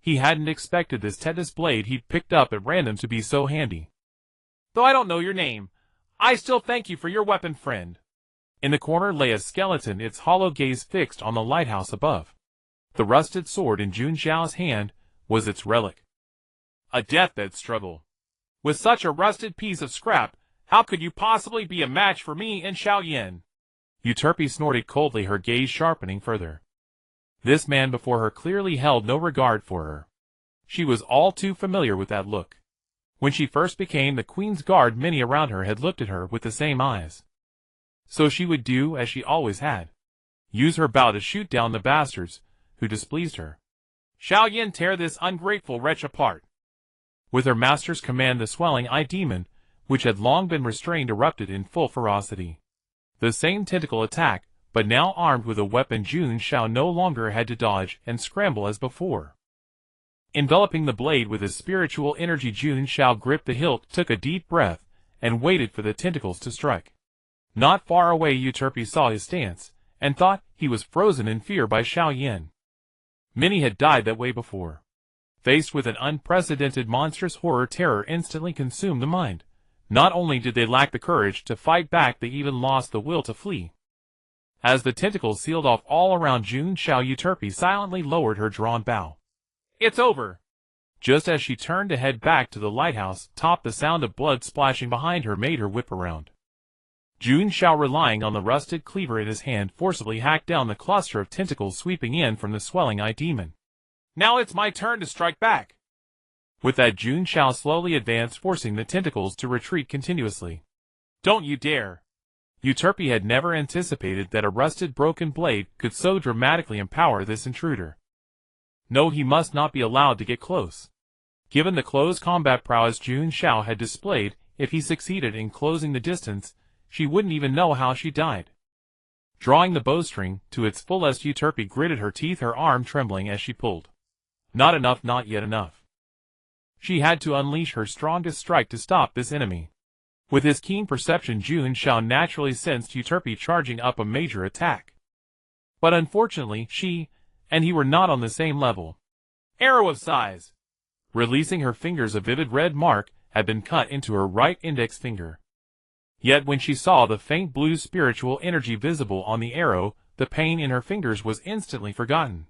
Speaker 1: He hadn't expected this tetanus blade he'd picked up at random to be so handy.
Speaker 2: Though I don't know your name, I still thank you for your weapon, friend.
Speaker 1: In the corner lay a skeleton, its hollow gaze fixed on the lighthouse above. The rusted sword in Jun Xiao's hand was its relic.
Speaker 2: A deathbed struggle. With such a rusted piece of scrap, how could you possibly be a match for me and Xiao Yin?
Speaker 1: Euterpe snorted coldly, her gaze sharpening further. This man before her clearly held no regard for her. She was all too familiar with that look. When she first became the Queen's guard, many around her had looked at her with the same eyes. So she would do as she always had. Use her bow to shoot down the bastards who displeased her.
Speaker 2: Xiao Yin, tear this ungrateful wretch apart.
Speaker 1: With her master's command, the swelling-eyed demon, which had long been restrained, erupted in full ferocity. The same tentacle attack, but now armed with a weapon Jun Xiao no longer had to dodge and scramble as before. Enveloping the blade with his spiritual energy, Jun Xiao gripped the hilt, took a deep breath, and waited for the tentacles to strike. Not far away, Euterpe saw his stance, and thought he was frozen in fear by Xiao Yin. Many had died that way before. Faced with an unprecedented monstrous horror, terror instantly consumed the mind. Not only did they lack the courage to fight back, they even lost the will to flee. As the tentacles sealed off all around Jun Xiao, Euterpe silently lowered her drawn bow.
Speaker 2: It's over.
Speaker 1: Just as she turned to head back to the lighthouse top, the sound of blood splashing behind her made her whip around. Jun Xiao, relying on the rusted cleaver in his hand, forcibly hacked down the cluster of tentacles sweeping in from the swelling-eyed demon.
Speaker 2: Now it's my turn to strike back.
Speaker 1: With that, Jun Xiao slowly advanced, forcing the tentacles to retreat continuously.
Speaker 2: Don't you dare.
Speaker 1: Euterpe had never anticipated that a rusted broken blade could so dramatically empower this intruder. No, he must not be allowed to get close. Given the close combat prowess Jun Xiao had displayed, if he succeeded in closing the distance, she wouldn't even know how she died. Drawing the bowstring to its fullest, Euterpe gritted her teeth, her arm trembling as she pulled. Not enough, not yet enough. She had to unleash her strongest strike to stop this enemy. With his keen perception, Jun Xiao naturally sensed Euterpe charging up a major attack. But unfortunately, she and he were not on the same level.
Speaker 2: Arrow of size.
Speaker 1: Releasing her fingers, a vivid red mark had been cut into her right index finger. Yet when she saw the faint blue spiritual energy visible on the arrow, the pain in her fingers was instantly forgotten.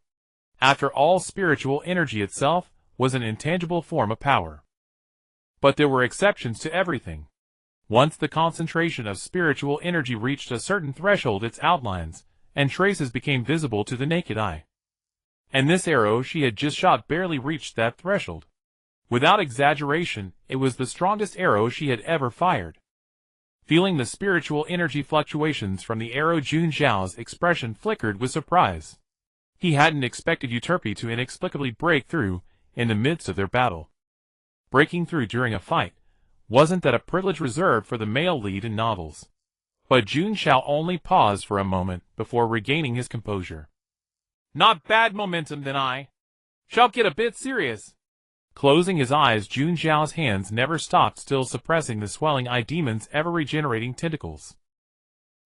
Speaker 1: After all, spiritual energy itself was an intangible form of power. But there were exceptions to everything. Once the concentration of spiritual energy reached a certain threshold, its outlines and traces became visible to the naked eye. And this arrow she had just shot barely reached that threshold. Without exaggeration, it was the strongest arrow she had ever fired. Feeling the spiritual energy fluctuations from the arrow, Jun Xiao's expression flickered with surprise. He hadn't expected Euterpe to inexplicably break through in the midst of their battle. Breaking through during a fight, wasn't that a privilege reserved for the male lead in novels? But Jun Xiao only paused for a moment before regaining his composure.
Speaker 2: Not bad momentum, then I shall get a bit serious.
Speaker 1: Closing his eyes, Jun Xiao's hands never stopped still, suppressing the swelling eye demon's ever-regenerating tentacles.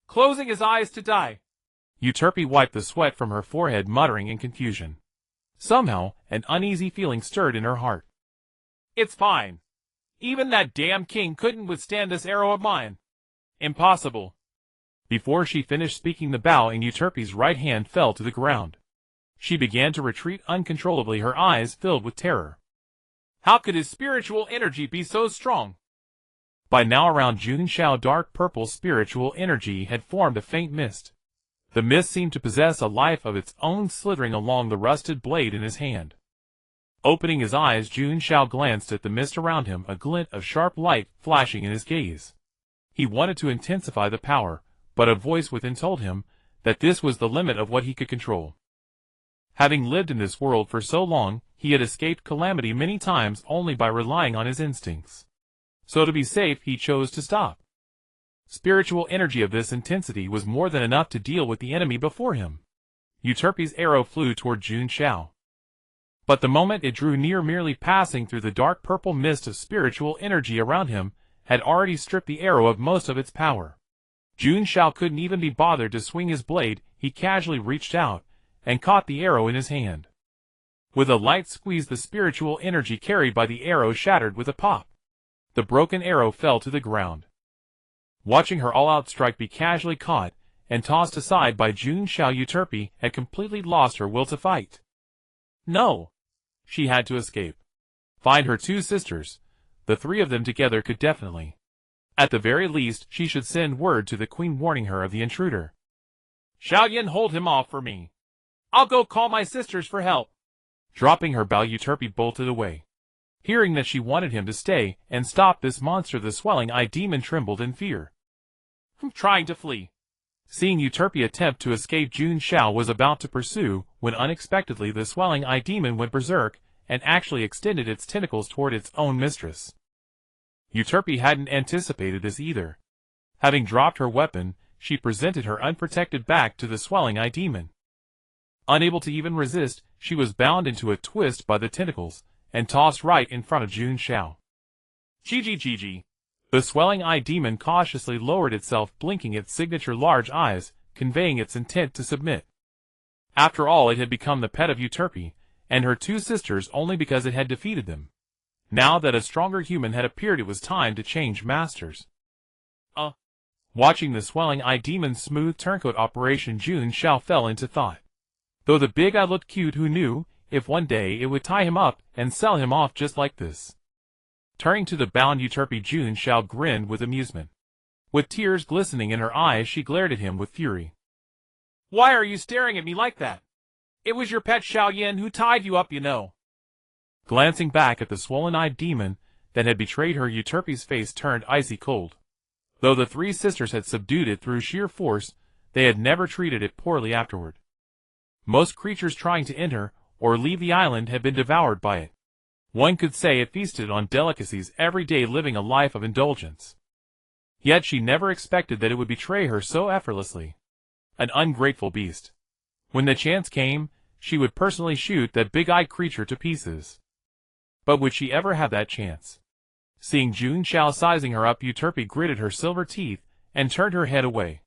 Speaker 2: Closing his eyes to die.
Speaker 1: Euterpe wiped the sweat from her forehead, muttering in confusion. Somehow, an uneasy feeling stirred in her heart.
Speaker 2: It's fine. Even that damn king couldn't withstand this arrow of mine. Impossible.
Speaker 1: Before she finished speaking, the bow in Euterpe's right hand fell to the ground. She began to retreat uncontrollably, her eyes filled with terror.
Speaker 2: How could his spiritual energy be so strong?
Speaker 1: By now around Jun Xiao, dark purple spiritual energy had formed a faint mist. The mist seemed to possess a life of its own, slithering along the rusted blade in his hand. Opening his eyes, Jun Xiao glanced at the mist around him, a glint of sharp light flashing in his gaze. He wanted to intensify the power, but a voice within told him that this was the limit of what he could control. Having lived in this world for so long, he had escaped calamity many times only by relying on his instincts. So to be safe, he chose to stop. Spiritual energy of this intensity was more than enough to deal with the enemy before him. Euterpe's arrow flew toward Jun Xiao. But the moment it drew near, merely passing through the dark purple mist of spiritual energy around him had already stripped the arrow of most of its power. Jun Xiao couldn't even be bothered to swing his blade. He casually reached out and caught the arrow in his hand. With a light squeeze, the spiritual energy carried by the arrow shattered with a pop. The broken arrow fell to the ground. Watching her all-out strike be casually caught and tossed aside by Jun Xiao, Euterpe had completely lost her will to fight. No! She had to escape. Find her two sisters. The three of them together could definitely. At the very least, she should send word to the queen warning her of the intruder.
Speaker 2: Xiaoyan, hold him off for me. I'll go call my sisters for help.
Speaker 1: Dropping her bow, Euterpe bolted away. Hearing that she wanted him to stay and stop this monster, the swelling eye demon trembled in fear.
Speaker 2: I'm trying to flee.
Speaker 1: Seeing Euterpe attempt to escape, Jun Xiao was about to pursue when unexpectedly the swelling eye demon went berserk and actually extended its tentacles toward its own mistress. Euterpe hadn't anticipated this either. Having dropped her weapon, she presented her unprotected back to the swelling eye demon. Unable to even resist, she was bound into a twist by the tentacles and tossed right in front of Jun Xiao.
Speaker 2: Gg.
Speaker 1: The swelling eye demon cautiously lowered itself, blinking its signature large eyes, conveying its intent to submit. After all, it had become the pet of Euterpe and her two sisters only because it had defeated them. Now that a stronger human had appeared, it was time to change masters. Watching the swelling eye demon's smooth turncoat operation, Jun Xiao fell into thought. Though the big eye looked cute, who knew if one day it would tie him up and sell him off just like this? Turning to the bound Euterpe, Jun Xiao grinned with amusement. With tears glistening in her eyes, she glared at him with fury.
Speaker 2: Why are you staring at me like that? It was your pet Xiaoyan who tied you up, you know.
Speaker 1: Glancing back at the swollen-eyed demon that had betrayed her, Euterpe's face turned icy cold. Though the three sisters had subdued it through sheer force, they had never treated it poorly afterward. Most creatures trying to enter or leave the island had been devoured by it. One could say it feasted on delicacies every day, living a life of indulgence. Yet she never expected that it would betray her so effortlessly. An ungrateful beast. When the chance came, she would personally shoot that big-eyed creature to pieces. But would she ever have that chance? Seeing Jun Xiao sizing her up, Euterpe gritted her silver teeth and turned her head away.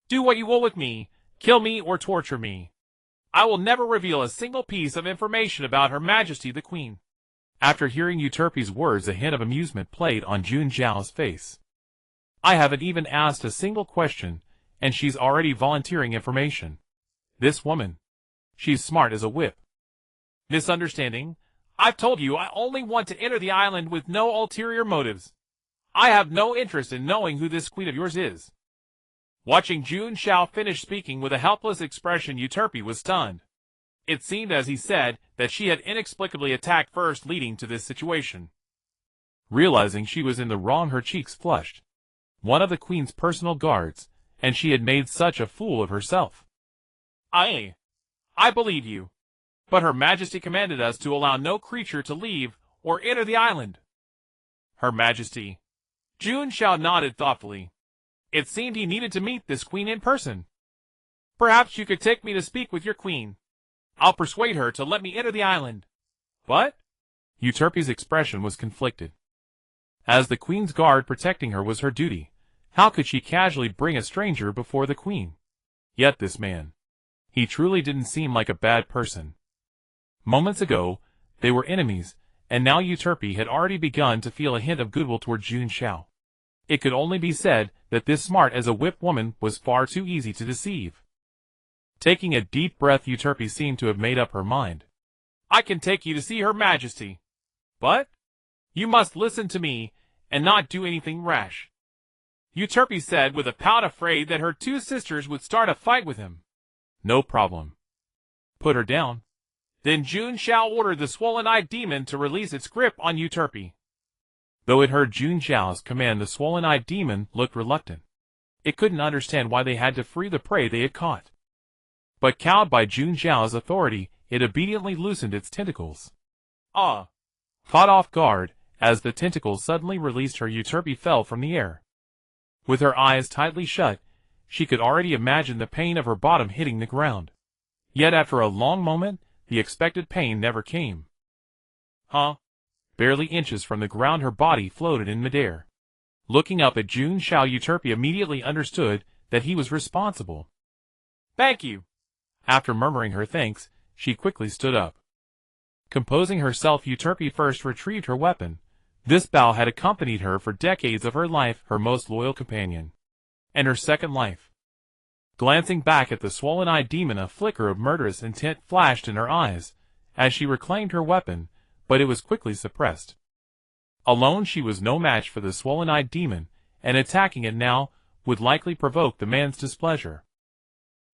Speaker 2: Do what you will with me, kill me or torture me. I will never reveal a single piece of information about Her Majesty the Queen.
Speaker 1: After hearing Euterpe's words, a hint of amusement played on Jun Xiao's face. I haven't even asked a single question, and she's already volunteering information. This woman. She's smart as a whip.
Speaker 2: Misunderstanding? I've told you I only want to enter the island with no ulterior motives. I have no interest in knowing who this queen of yours is. Watching Jun Xiao finish speaking with a helpless expression, Euterpe was stunned. It seemed, as he said, that she had inexplicably attacked first, leading to this situation.
Speaker 1: Realizing she was in the wrong, her cheeks flushed. One of the queen's personal guards, and she had made such a fool of herself.
Speaker 2: I believe you. But Her Majesty commanded us to allow no creature to leave or enter the island. Her Majesty. Jun Xiao nodded thoughtfully. It seemed he needed to meet this queen in person. Perhaps you could take me to speak with your queen. I'll persuade her to let me enter the island. What?
Speaker 1: Euterpe's expression was conflicted. As the queen's guard, protecting her was her duty. How could she casually bring a stranger before the queen? Yet this man. He truly didn't seem like a bad person. Moments ago, they were enemies, and now Euterpe had already begun to feel a hint of goodwill toward Jun Xiao. It could only be said that this smart as a whip woman was far too easy to deceive. Taking a deep breath, Euterpe seemed to have made up her mind.
Speaker 2: I can take you to see Her Majesty. But you must listen to me and not do anything rash. Euterpe said with a pout, afraid that her two sisters would start a fight with him.
Speaker 1: No problem. Put her down.
Speaker 2: Then Jun Xiao ordered the swollen-eyed demon to release its grip on Euterpe.
Speaker 1: Though it heard Jun Xiao's command, the swollen-eyed demon looked reluctant. It couldn't understand why they had to free the prey they had caught. But cowed by Jun Xiao's authority, it obediently loosened its tentacles.
Speaker 2: Caught
Speaker 1: off guard, as the tentacles suddenly released her, Euterpe fell from the air. With her eyes tightly shut, she could already imagine the pain of her bottom hitting the ground. Yet after a long moment, the expected pain never came. Barely inches from the ground, her body floated in midair. Looking up at Jun Xiao, Euterpe immediately understood that he was responsible.
Speaker 2: Thank you.
Speaker 1: After murmuring her thanks, she quickly stood up. Composing herself, Euterpe first retrieved her weapon. This bow had accompanied her for decades of her life, her most loyal companion. And her second life. Glancing back at the swollen-eyed demon, a flicker of murderous intent flashed in her eyes as she reclaimed her weapon, but it was quickly suppressed. Alone, she was no match for the swollen-eyed demon, and attacking it now would likely provoke the man's displeasure.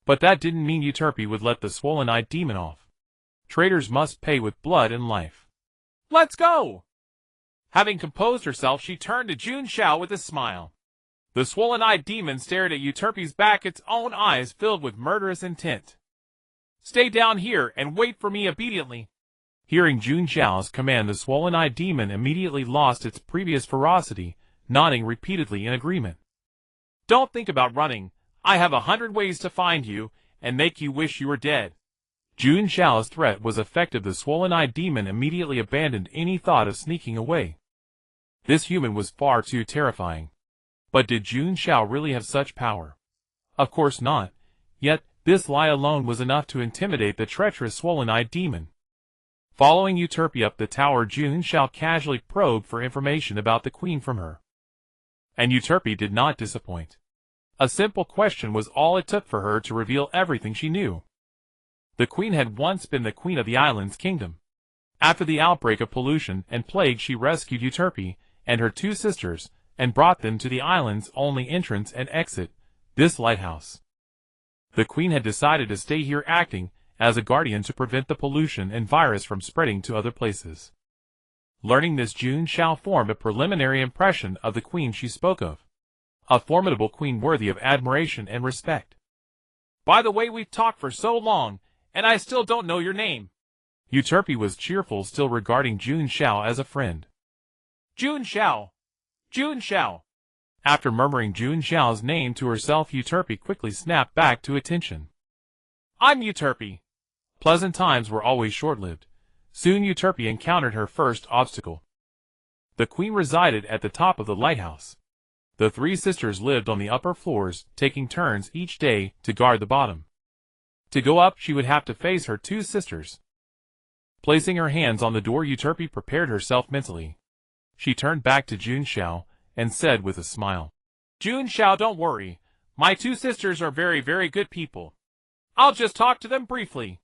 Speaker 1: But that didn't mean Euterpe would let the swollen-eyed demon off. Traitors must pay with blood and life.
Speaker 2: Let's go! Having composed herself, she turned to Jun Xiao with a smile. The swollen-eyed demon stared at Euterpe's back, its own eyes filled with murderous intent. Stay down here and wait for me obediently.
Speaker 1: Hearing Jun Xiao's command, the swollen-eyed demon immediately lost its previous ferocity, nodding repeatedly in agreement.
Speaker 2: Don't think about running. I have 100 ways to find you and make you wish you were dead.
Speaker 1: Jun Xiao's threat was effective. The swollen-eyed demon immediately abandoned any thought of sneaking away. This human was far too terrifying. But did Jun Xiao really have such power? Of course not. Yet, this lie alone was enough to intimidate the treacherous swollen-eyed demon. Following Euterpe up the tower, Jun Xiao casually probed for information about the queen from her. And Euterpe did not disappoint. A simple question was all it took for her to reveal everything she knew. The queen had once been the queen of the island's kingdom. After the outbreak of pollution and plague, she rescued Euterpe and her two sisters, and brought them to the island's only entrance and exit, this lighthouse. The queen had decided to stay here, acting as a guardian to prevent the pollution and virus from spreading to other places. Learning this, Jun Xiao formed a preliminary impression of the queen she spoke of. A formidable queen worthy of admiration and respect.
Speaker 2: By the way, we've talked for so long, and I still don't know your name.
Speaker 1: Euterpe was cheerful, still regarding Jun Xiao as a friend.
Speaker 2: Jun Xiao! Jun Xiao!
Speaker 1: After murmuring Jun Xiao's name to herself, Euterpe quickly snapped back to attention.
Speaker 2: I'm Euterpe.
Speaker 1: Pleasant times were always short-lived. Soon Euterpe encountered her first obstacle. The queen resided at the top of the lighthouse. The three sisters lived on the upper floors, taking turns each day to guard the bottom. To go up, she would have to face her two sisters. Placing her hands on the door, Euterpe prepared herself mentally. She turned back to Jun Xiao and said with a smile,
Speaker 2: Jun Xiao, don't worry. My two sisters are very, very good people. I'll just talk to them briefly.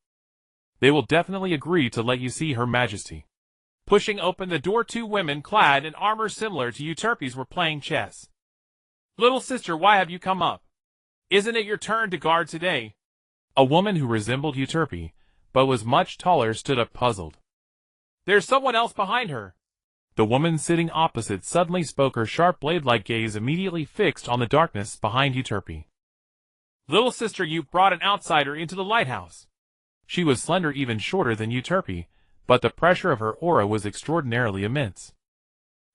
Speaker 1: They will definitely agree to let you see Her Majesty.
Speaker 2: Pushing open the door, two women clad in armor similar to Euterpe's were playing chess. Little sister, why have you come up? Isn't it your turn to guard today?
Speaker 1: A woman who resembled Euterpe, but was much taller, stood up puzzled.
Speaker 2: There's someone else behind her.
Speaker 1: The woman sitting opposite suddenly spoke, her sharp blade-like gaze immediately fixed on the darkness behind Euterpe.
Speaker 2: Little sister, you brought an outsider into the lighthouse.
Speaker 1: She was slender, even shorter than Euterpe, but the pressure of her aura was extraordinarily immense.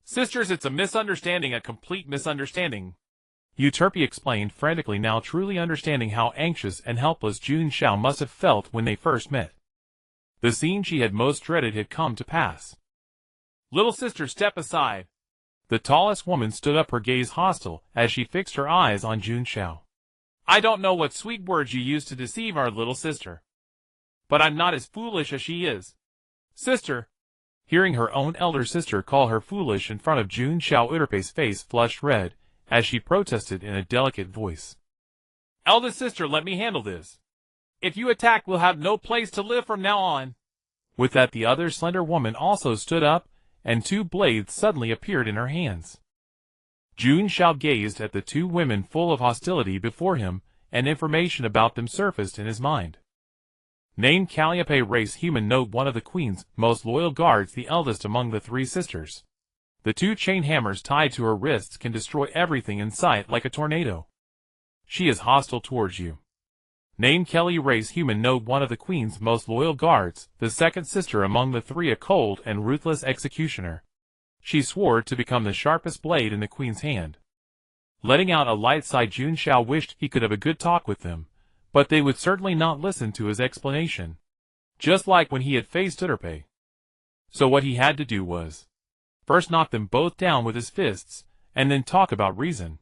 Speaker 2: Sisters, it's a misunderstanding, a complete misunderstanding.
Speaker 1: Euterpe explained frantically, now truly understanding how anxious and helpless Jun Xiao must have felt when they first met. The scene she had most dreaded had come to pass.
Speaker 2: Little sister, step aside.
Speaker 1: The tallest woman stood up, her gaze hostile, as she fixed her eyes on Jun Xiao.
Speaker 2: I don't know what sweet words you use to deceive our little sister, but I'm not as foolish as she is. Sister.
Speaker 1: Hearing her own elder sister call her foolish in front of Jun Xiao, Euterpe's face flushed red, as she protested in a delicate voice.
Speaker 2: Eldest sister, let me handle this. If you attack, we'll have no place to live from now on.
Speaker 1: With that, the other slender woman also stood up, and two blades suddenly appeared in her hands. Jun Xiao gazed at the two women full of hostility before him, and information about them surfaced in his mind. Named Calliope, race human, note one of the queen's most loyal guards, the eldest among the three sisters. The two chain hammers tied to her wrists can destroy everything in sight like a tornado. She is hostile towards you. Named Kelly, race human, note one of the queen's most loyal guards, the second sister among the three, a cold and ruthless executioner. She swore to become the sharpest blade in the queen's hand. Letting out a light sigh, Jun Xiao wished he could have a good talk with them, but they would certainly not listen to his explanation. Just like when he had faced Euterpe. So what he had to do was first knock them both down with his fists, and then talk about reason.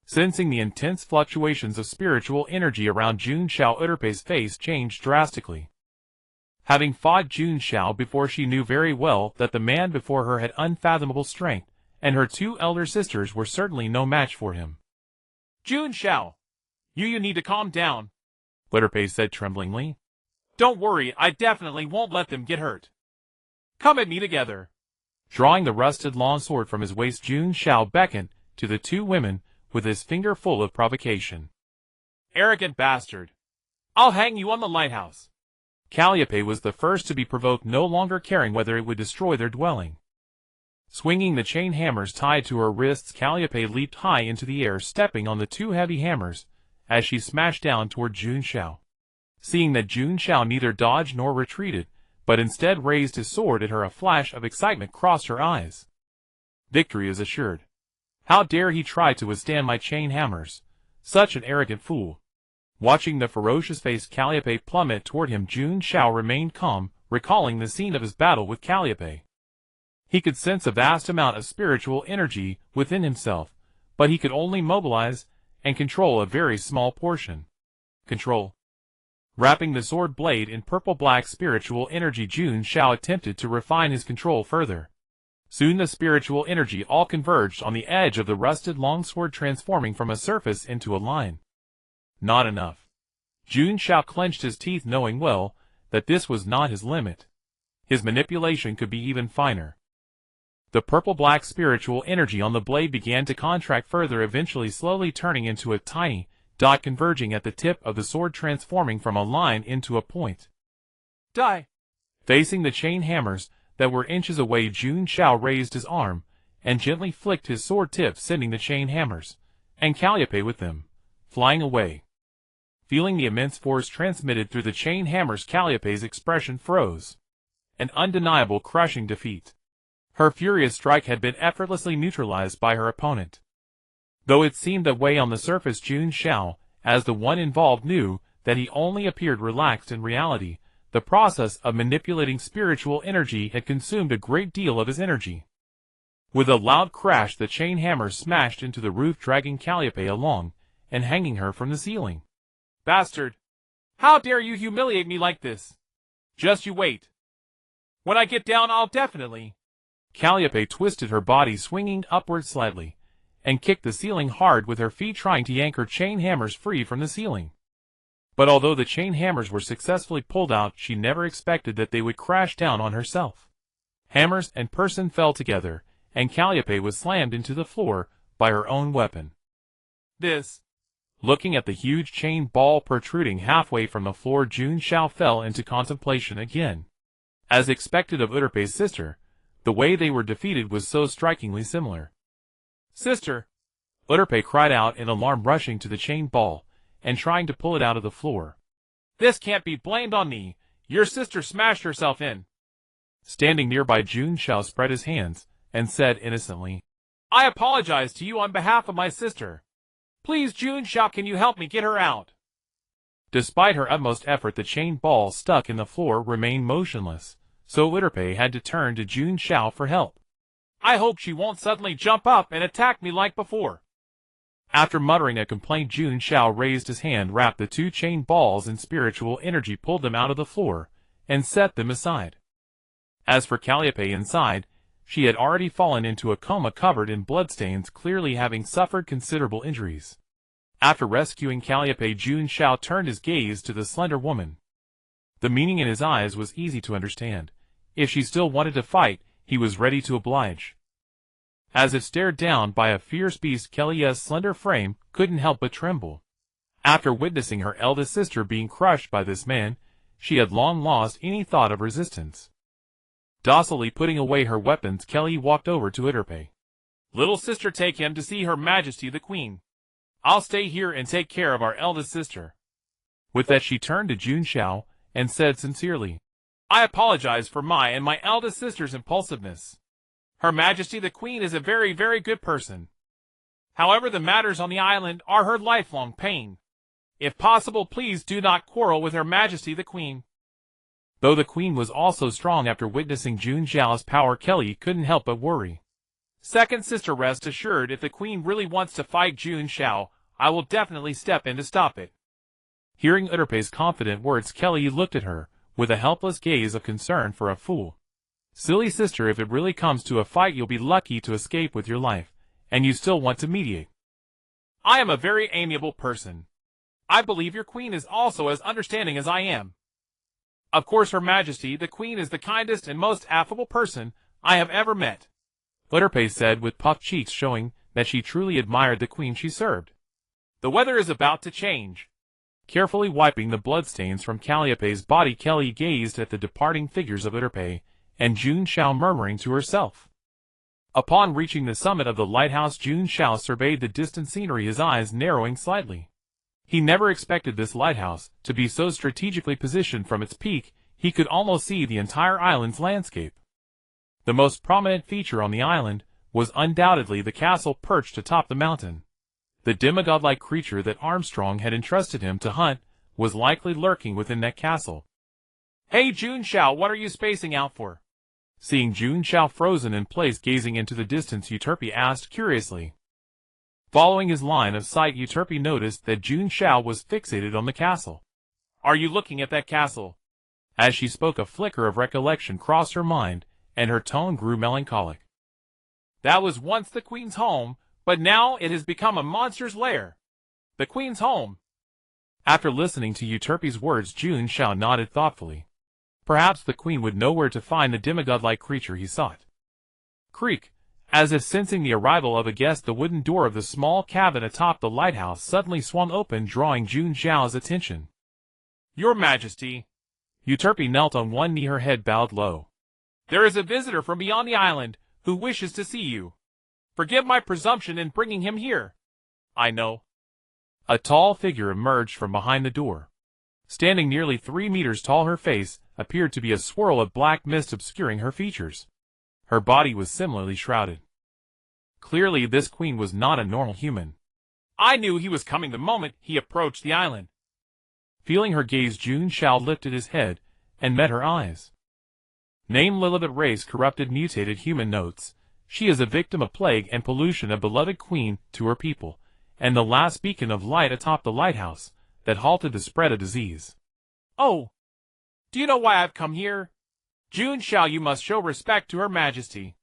Speaker 1: Sensing the intense fluctuations of spiritual energy around Jun Xiao, Euterpe's face changed drastically. Having fought Jun Xiao before, she knew very well that the man before her had unfathomable strength, and her two elder sisters were certainly no match for him.
Speaker 2: Jun Xiao, you need to calm down,
Speaker 1: Euterpe said tremblingly.
Speaker 2: Don't worry, I definitely won't let them get hurt. Come at me together.
Speaker 1: Drawing the rusted longsword from his waist, Jun Xiao beckoned to the two women with his finger full of provocation.
Speaker 2: Arrogant bastard. I'll hang you on the lighthouse.
Speaker 1: Calliope was the first to be provoked, no longer caring whether it would destroy their dwelling. Swinging the chain hammers tied to her wrists, Calliope leaped high into the air, stepping on the two heavy hammers as she smashed down toward Jun Xiao. Seeing that Jun Xiao neither dodged nor retreated, but instead raised his sword at her, a flash of excitement crossed her eyes. Victory is assured. How dare he try to withstand my chain hammers? Such an arrogant fool. Watching the ferocious face Calliope plummet toward him, Jun Xiao remained calm, recalling the scene of his battle with Calliope. He could sense a vast amount of spiritual energy within himself, but he could only mobilize and control a very small portion. Control. Wrapping the sword blade in purple-black spiritual energy, Jun Xiao attempted to refine his control further. Soon the spiritual energy all converged on the edge of the rusted longsword, transforming from a surface into a line. Not enough. Jun Xiao clenched his teeth, knowing well that this was not his limit. His manipulation could be even finer. The purple-black spiritual energy on the blade began to contract further, eventually slowly turning into a tiny dot, converging at the tip of the sword, transforming from a line into a point.
Speaker 2: Die!
Speaker 1: Facing the chain hammers that were inches away, Jun Xiao raised his arm and gently flicked his sword tip, sending the chain hammers, and Calliope with them, flying away. Feeling the immense force transmitted through the chain hammers, Calliope's expression froze. an undeniable crushing defeat. Her furious strike had been effortlessly neutralized by her opponent. Though it seemed that way on the surface, Jun Xiao, as the one involved, knew that he only appeared relaxed in reality. The process of manipulating spiritual energy had consumed a great deal of his energy. With a loud crash, the chain hammer smashed into the roof, dragging Calliope along and hanging her from the ceiling.
Speaker 2: Bastard! How dare you humiliate me like this? Just you wait. When I get down, I'll definitely...
Speaker 1: Calliope twisted her body, swinging upward slightly, and kicked the ceiling hard with her feet, trying to yank her chain hammers free from the ceiling. But although the chain hammers were successfully pulled out, she never expected that they would crash down on herself. Hammers and person fell together, and Calliope was slammed into the floor by her own weapon.
Speaker 2: This...
Speaker 1: Looking at the huge chain ball protruding halfway from the floor, Jun Xiao fell into contemplation again. As expected of Uterpe's sister, the way they were defeated was so strikingly similar.
Speaker 2: Sister!
Speaker 1: Uterpe cried out in alarm, rushing to the chain ball and trying to pull it out of the floor.
Speaker 2: This can't be blamed on me. Your sister smashed herself in.
Speaker 1: Standing nearby, Jun Xiao spread his hands and said innocently,
Speaker 2: I apologize to you on behalf of my sister. Please, Jun Xiao, can you help me get her out?
Speaker 1: Despite her utmost effort, the chain ball stuck in the floor remained motionless, so Uterpe had to turn to Jun Xiao for help.
Speaker 2: I hope she won't suddenly jump up and attack me like before.
Speaker 1: After muttering a complaint, Jun Xiao raised his hand, wrapped the two chain balls in spiritual energy, pulled them out of the floor, and set them aside. As for Calliope inside, she had already fallen into a coma covered in bloodstains, clearly having suffered considerable injuries. After rescuing Calliope, Jun Xiao turned his gaze to the slender woman. The meaning in his eyes was easy to understand. If she still wanted to fight, he was ready to oblige. As if stared down by a fierce beast, Kelly's slender frame couldn't help but tremble. After witnessing her eldest sister being crushed by this man, she had long lost any thought of resistance. Docilely putting away her weapons, Kelly walked over to Uterpe.
Speaker 2: Little sister, take him to see Her Majesty the Queen. I'll stay here and take care of our eldest sister.
Speaker 1: With that, she turned to Jun Xiao and said sincerely,
Speaker 2: I apologize for my and my eldest sister's impulsiveness. Her Majesty the Queen is a very, very good person. However, the matters on the island are her lifelong pain. If possible, please do not quarrel with Her Majesty the Queen.
Speaker 1: Though the Queen was also strong, after witnessing Jun Xiao's power, Kelly couldn't help but worry.
Speaker 2: Second sister, rest assured, if the Queen really wants to fight Jun Xiao, I will definitely step in to stop it.
Speaker 1: Hearing Uterpe's confident words, Kelly looked at her with a helpless gaze of concern for a fool. Silly sister, if it really comes to a fight, you'll be lucky to escape with your life, and you still want to mediate.
Speaker 2: I am a very amiable person. I believe your Queen is also as understanding as I am. Of course, Her Majesty the Queen is the kindest and most affable person I have ever met,
Speaker 1: Uterpe said with puffed cheeks, showing that she truly admired the Queen she served.
Speaker 2: The weather is about to change.
Speaker 1: Carefully wiping the bloodstains from Calliope's body, Kelly gazed at the departing figures of Uterpe and Jun Xiao, murmuring to herself. Upon reaching the summit of the lighthouse, Jun Xiao surveyed the distant scenery, his eyes narrowing slightly. He never expected this lighthouse to be so strategically positioned. From its peak, he could almost see the entire island's landscape. The most prominent feature on the island was undoubtedly the castle perched atop the mountain. The demigod-like creature that Armstrong had entrusted him to hunt was likely lurking within that castle.
Speaker 2: Hey Jun Xiao, what are you spacing out for?
Speaker 1: Seeing Jun Xiao frozen in place, gazing into the distance, Uterpe asked curiously. Following his line of sight, Uterpe noticed that Jun Xiao was fixated on the castle.
Speaker 2: Are you looking at that castle?
Speaker 1: As she spoke, a flicker of recollection crossed her mind, and her tone grew melancholic.
Speaker 2: That was once the Queen's home, but now it has become a monster's lair. The Queen's home.
Speaker 1: After listening to Uterpe's words, Jun Xiao nodded thoughtfully. Perhaps the Queen would know where to find the demigod-like creature he sought. Creak. As if sensing the arrival of a guest, the wooden door of the small cabin atop the lighthouse suddenly swung open, drawing Jun Xiao's attention.
Speaker 2: Your Majesty.
Speaker 1: Uterpe knelt on one knee, her head bowed low.
Speaker 2: There is a visitor from beyond the island who wishes to see you. Forgive my presumption in bringing him here. I know.
Speaker 1: A tall figure emerged from behind the door. Standing nearly 3 meters tall, her face appeared to be a swirl of black mist obscuring her features. Her body was similarly shrouded. Clearly this queen was not a normal human.
Speaker 2: I knew he was coming the moment he approached the island.
Speaker 1: Feeling her gaze, Jun Xiao lifted his head and met her eyes. Name Lilibet, race corrupted mutated human. Notes. She is a victim of plague and pollution, a beloved queen to her people, and the last beacon of light atop the lighthouse that halted the spread of disease.
Speaker 2: Oh! Do you know why I've come here? Jun Xiao, you must show respect to Her Majesty.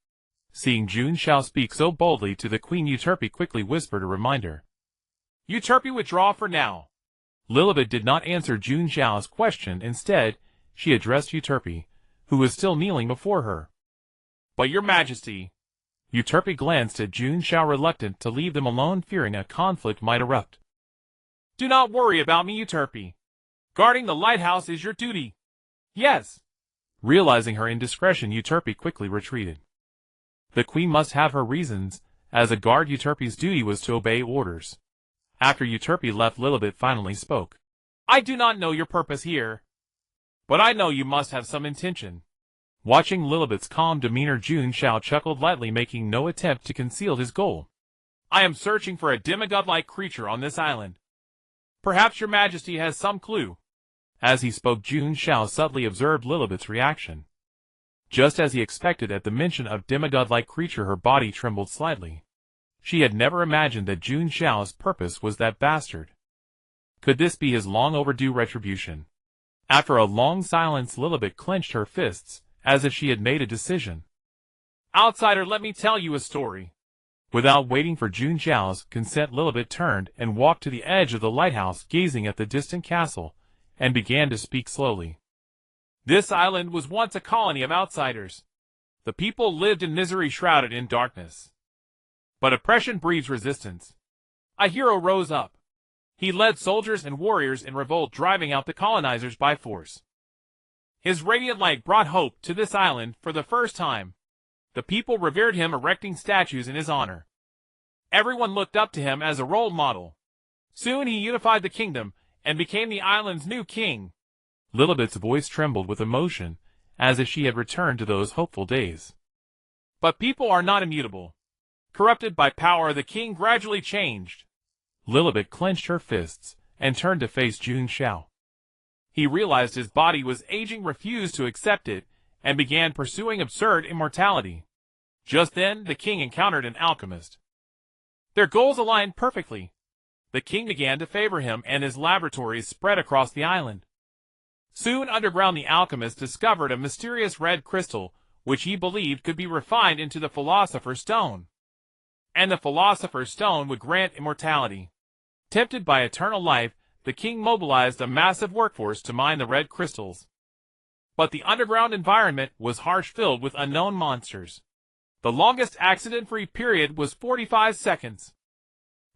Speaker 1: Seeing Jun Xiao speak so boldly to the queen, Euterpe quickly whispered a reminder.
Speaker 2: Euterpe, withdraw for now.
Speaker 1: Lilibet did not answer Jun Xiao's question. Instead, she addressed Euterpe, who was still kneeling before her.
Speaker 2: But Your Majesty.
Speaker 1: Euterpe glanced at Jun Xiao, reluctant to leave them alone, fearing a conflict might erupt.
Speaker 2: Do not worry about me, Euterpe. Guarding the lighthouse is your duty. Yes.
Speaker 1: Realizing her indiscretion, Euterpe quickly retreated. The queen must have her reasons. As a guard, Euterpe's duty was to obey orders. After Euterpe left, Lilibet finally spoke.
Speaker 2: I do not know your purpose here, but I know you must have some intention.
Speaker 1: Watching Lilibet's calm demeanor, Jun Xiao chuckled lightly, making no attempt to conceal his goal.
Speaker 2: I am searching for a demigod-like creature on this island. Perhaps Your Majesty has some clue.
Speaker 1: As he spoke, Jun Xiao subtly observed Lilibet's reaction. Just as he expected, at the mention of demigod-like creature, her body trembled slightly. She had never imagined that Jun Xiao's purpose was that bastard. Could this be his long-overdue retribution? After a long silence, Lilibet clenched her fists, as if she had made a decision.
Speaker 2: Outsider, let me tell you a story.
Speaker 1: Without waiting for Jun Xiao's consent, Lilibet turned and walked to the edge of the lighthouse, gazing at the distant castle, and began to speak slowly.
Speaker 2: This island was once a colony of outsiders. The people lived in misery, shrouded in darkness. But oppression breeds resistance. A hero rose up. He led soldiers and warriors in revolt, driving out the colonizers by force. His radiant light brought hope to this island for the first time. The people revered him, erecting statues in his honor. Everyone looked up to him as a role model. Soon he unified the kingdom and became the island's new king.
Speaker 1: Lilibet's voice trembled with emotion, as if she had returned to those hopeful days.
Speaker 2: But people are not immutable. Corrupted by power, the king gradually changed.
Speaker 1: Lilibet clenched her fists and turned to face Jun Xiao.
Speaker 2: He realized his body was aging, refused to accept it, and began pursuing absurd immortality. Just then, the king encountered an alchemist. Their goals aligned perfectly. The king began to favor him, and his laboratories spread across the island. Soon underground, the alchemist discovered a mysterious red crystal, which he believed could be refined into the Philosopher's Stone. And the Philosopher's Stone would grant immortality. Tempted by eternal life, the king mobilized a massive workforce to mine the red crystals. But the underground environment was harsh, filled with unknown monsters. The longest accident-free period was 45 seconds.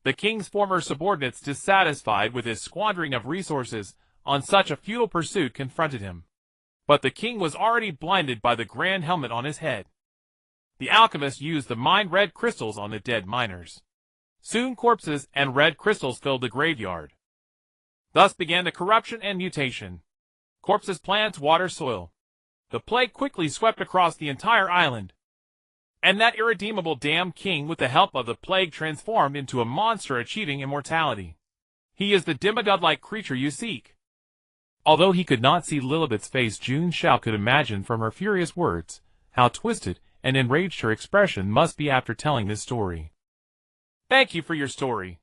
Speaker 2: The king's former subordinates, dissatisfied with his squandering of resources on such a futile pursuit, confronted him. But the king was already blinded by the grand helmet on his head. The alchemist used the mined red crystals on the dead miners. Soon corpses and red crystals filled the graveyard. Thus began the corruption and mutation. Corpses, plants, water, soil. The plague quickly swept across the entire island. And that irredeemable damned king, with the help of the plague, transformed into a monster, achieving immortality. He is the demigod-like creature you seek.
Speaker 1: Although he could not see Lilibet's face, Jun Xiao could imagine from her furious words how twisted and enraged her expression must be after telling this story.
Speaker 2: Thank you for your story.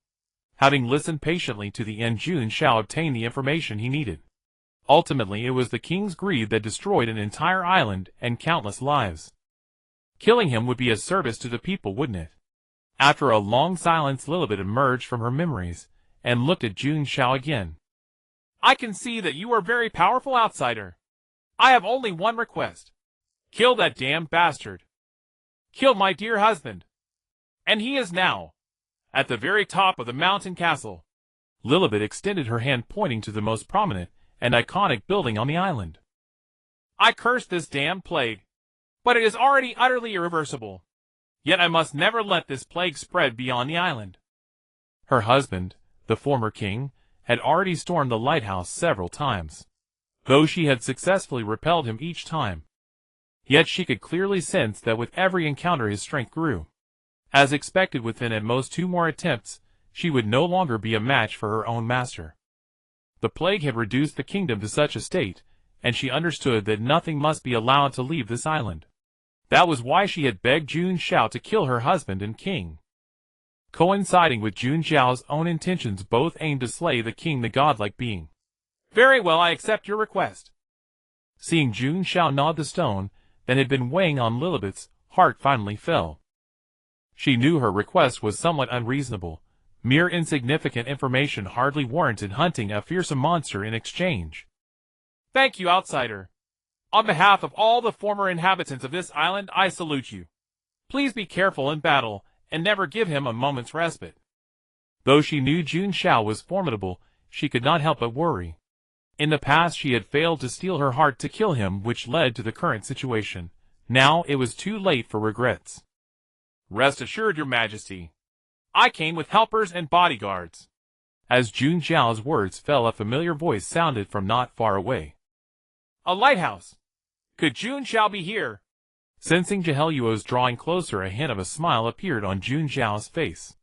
Speaker 1: Having listened patiently to the end, Jun Xiao obtained the information he needed. Ultimately, it was the king's greed that destroyed an entire island and countless lives. Killing him would be a service to the people, wouldn't it? After a long silence, Lilibet emerged from her memories and looked at Jun Xiao again.
Speaker 2: I can see that you are a very powerful outsider. I have only one request. Kill that damned bastard. Kill my dear husband. And he is now at the very top of the mountain castle.
Speaker 1: Lilibet extended her hand, pointing to the most prominent and iconic building on the island.
Speaker 2: I curse this damned plague, but it is already utterly irreversible. Yet I must never let this plague spread beyond the island.
Speaker 1: Her husband, the former king, had already stormed the lighthouse several times. though she had successfully repelled him each time. Yet she could clearly sense that with every encounter his strength grew. As expected, within at most 2 more attempts, she would no longer be a match for her own master. The plague had reduced the kingdom to such a state, and she understood that nothing must be allowed to leave this island. That was why she had begged Jun Xiao to kill her husband and king. Coinciding with Jun Xiao's own intentions, both aimed to slay the king, the godlike being.
Speaker 2: Very well, I accept your request.
Speaker 1: Seeing Jun Xiao nod, the stone that had been weighing on Lilibet's heart finally fell. She knew her request was somewhat unreasonable. Mere insignificant information hardly warranted hunting a fearsome monster in exchange.
Speaker 2: Thank you, outsider. On behalf of all the former inhabitants of this island, I salute you. Please be careful in battle, and never give him a moment's respite.
Speaker 1: Though she knew Jun Xiao was formidable, she could not help but worry. In the past she had failed to steel her heart to kill him, which led to the current situation. Now it was too late for regrets.
Speaker 2: Rest assured, your majesty. I came with helpers and bodyguards.
Speaker 1: As Jun Xiao's words fell, a familiar voice sounded from not far away.
Speaker 2: A lighthouse. Could Jun Xiao be here?
Speaker 1: Sensing Jihelyo's drawing closer, a hint of a smile appeared on Jun Xiao's face.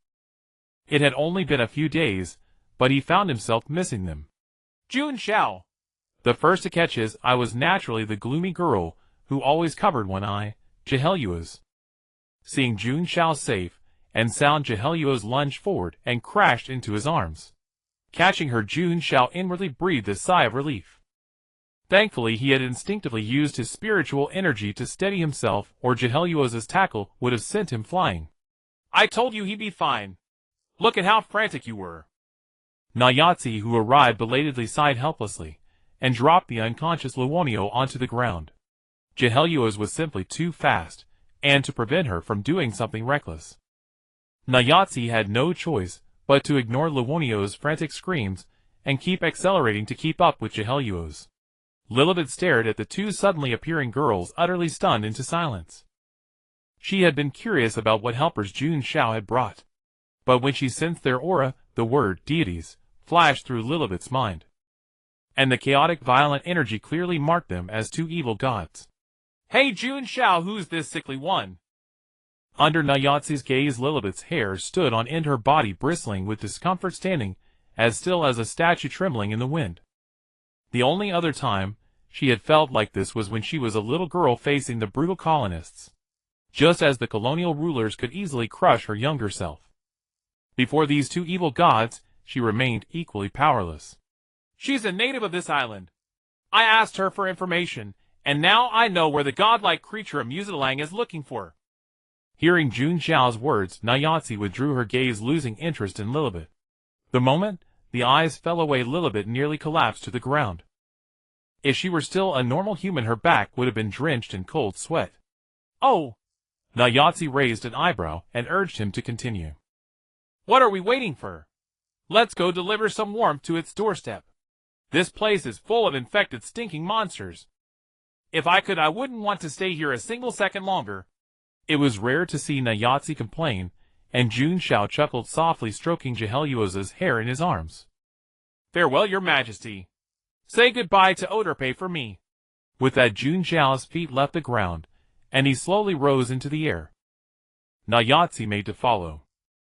Speaker 1: It had only been a few days, but he found himself missing them.
Speaker 2: Jun Xiao.
Speaker 1: The first to catch his eye was naturally the gloomy girl, who always covered one eye, Jihelyo's. Seeing Jun Xiao safe and sound, Jihelyo's lunged forward and crashed into his arms. Catching her, Jun Xiao inwardly breathed a sigh of relief. Thankfully, he had instinctively used his spiritual energy to steady himself, or Jihelyo's tackle would have sent him flying.
Speaker 2: I told you he'd be fine. Look at how frantic you were.
Speaker 1: Nayatsi, who arrived belatedly, sighed helplessly, and dropped the unconscious Luonio onto the ground. Jihelyo's was simply too fast, and to prevent her from doing something reckless. Nayatsi had no choice but to ignore Luonio's frantic screams and keep accelerating to keep up with Jihelyo's. Lilibet stared at the 2 suddenly appearing girls, utterly stunned into silence. She had been curious about what helpers Jun Xiao had brought, but when she sensed their aura, the word deities flashed through Lilibet's mind, and the chaotic, violent energy clearly marked them as 2 evil gods.
Speaker 2: Hey Jun Xiao, who's this sickly one?
Speaker 1: Under Nayatsi's gaze, Lilibet's hair stood on end, her body bristling with discomfort, standing as still as a statue trembling in the wind. The only other time she had felt like this was when she was a little girl facing the brutal colonists, just as the colonial rulers could easily crush her younger self. Before these 2 evil gods, she remained equally powerless.
Speaker 2: She's a native of this island. I asked her for information, and now I know where the godlike creature Amuselang is looking for.
Speaker 1: Hearing Jun Xiao's words, Nayatsi withdrew her gaze, losing interest in Lilibet. The moment the eyes fell away, Lilibet nearly collapsed to the ground. If she were still a normal human, her back would have been drenched in cold sweat.
Speaker 2: Oh!
Speaker 1: Nayatsi raised an eyebrow and urged him to continue.
Speaker 2: What are we waiting for? Let's go deliver some warmth to its doorstep. This place is full of infected, stinking monsters. If I could, I wouldn't want to stay here a single second longer.
Speaker 1: It was rare to see Nayatsi complain, and Jun Xiao chuckled softly, stroking Jihelyo's hair in his arms.
Speaker 2: Farewell, your majesty. Say goodbye to Odorpe for me.
Speaker 1: With that, Jun Xiao's feet left the ground, and he slowly rose into the air. Nayatsi made to follow.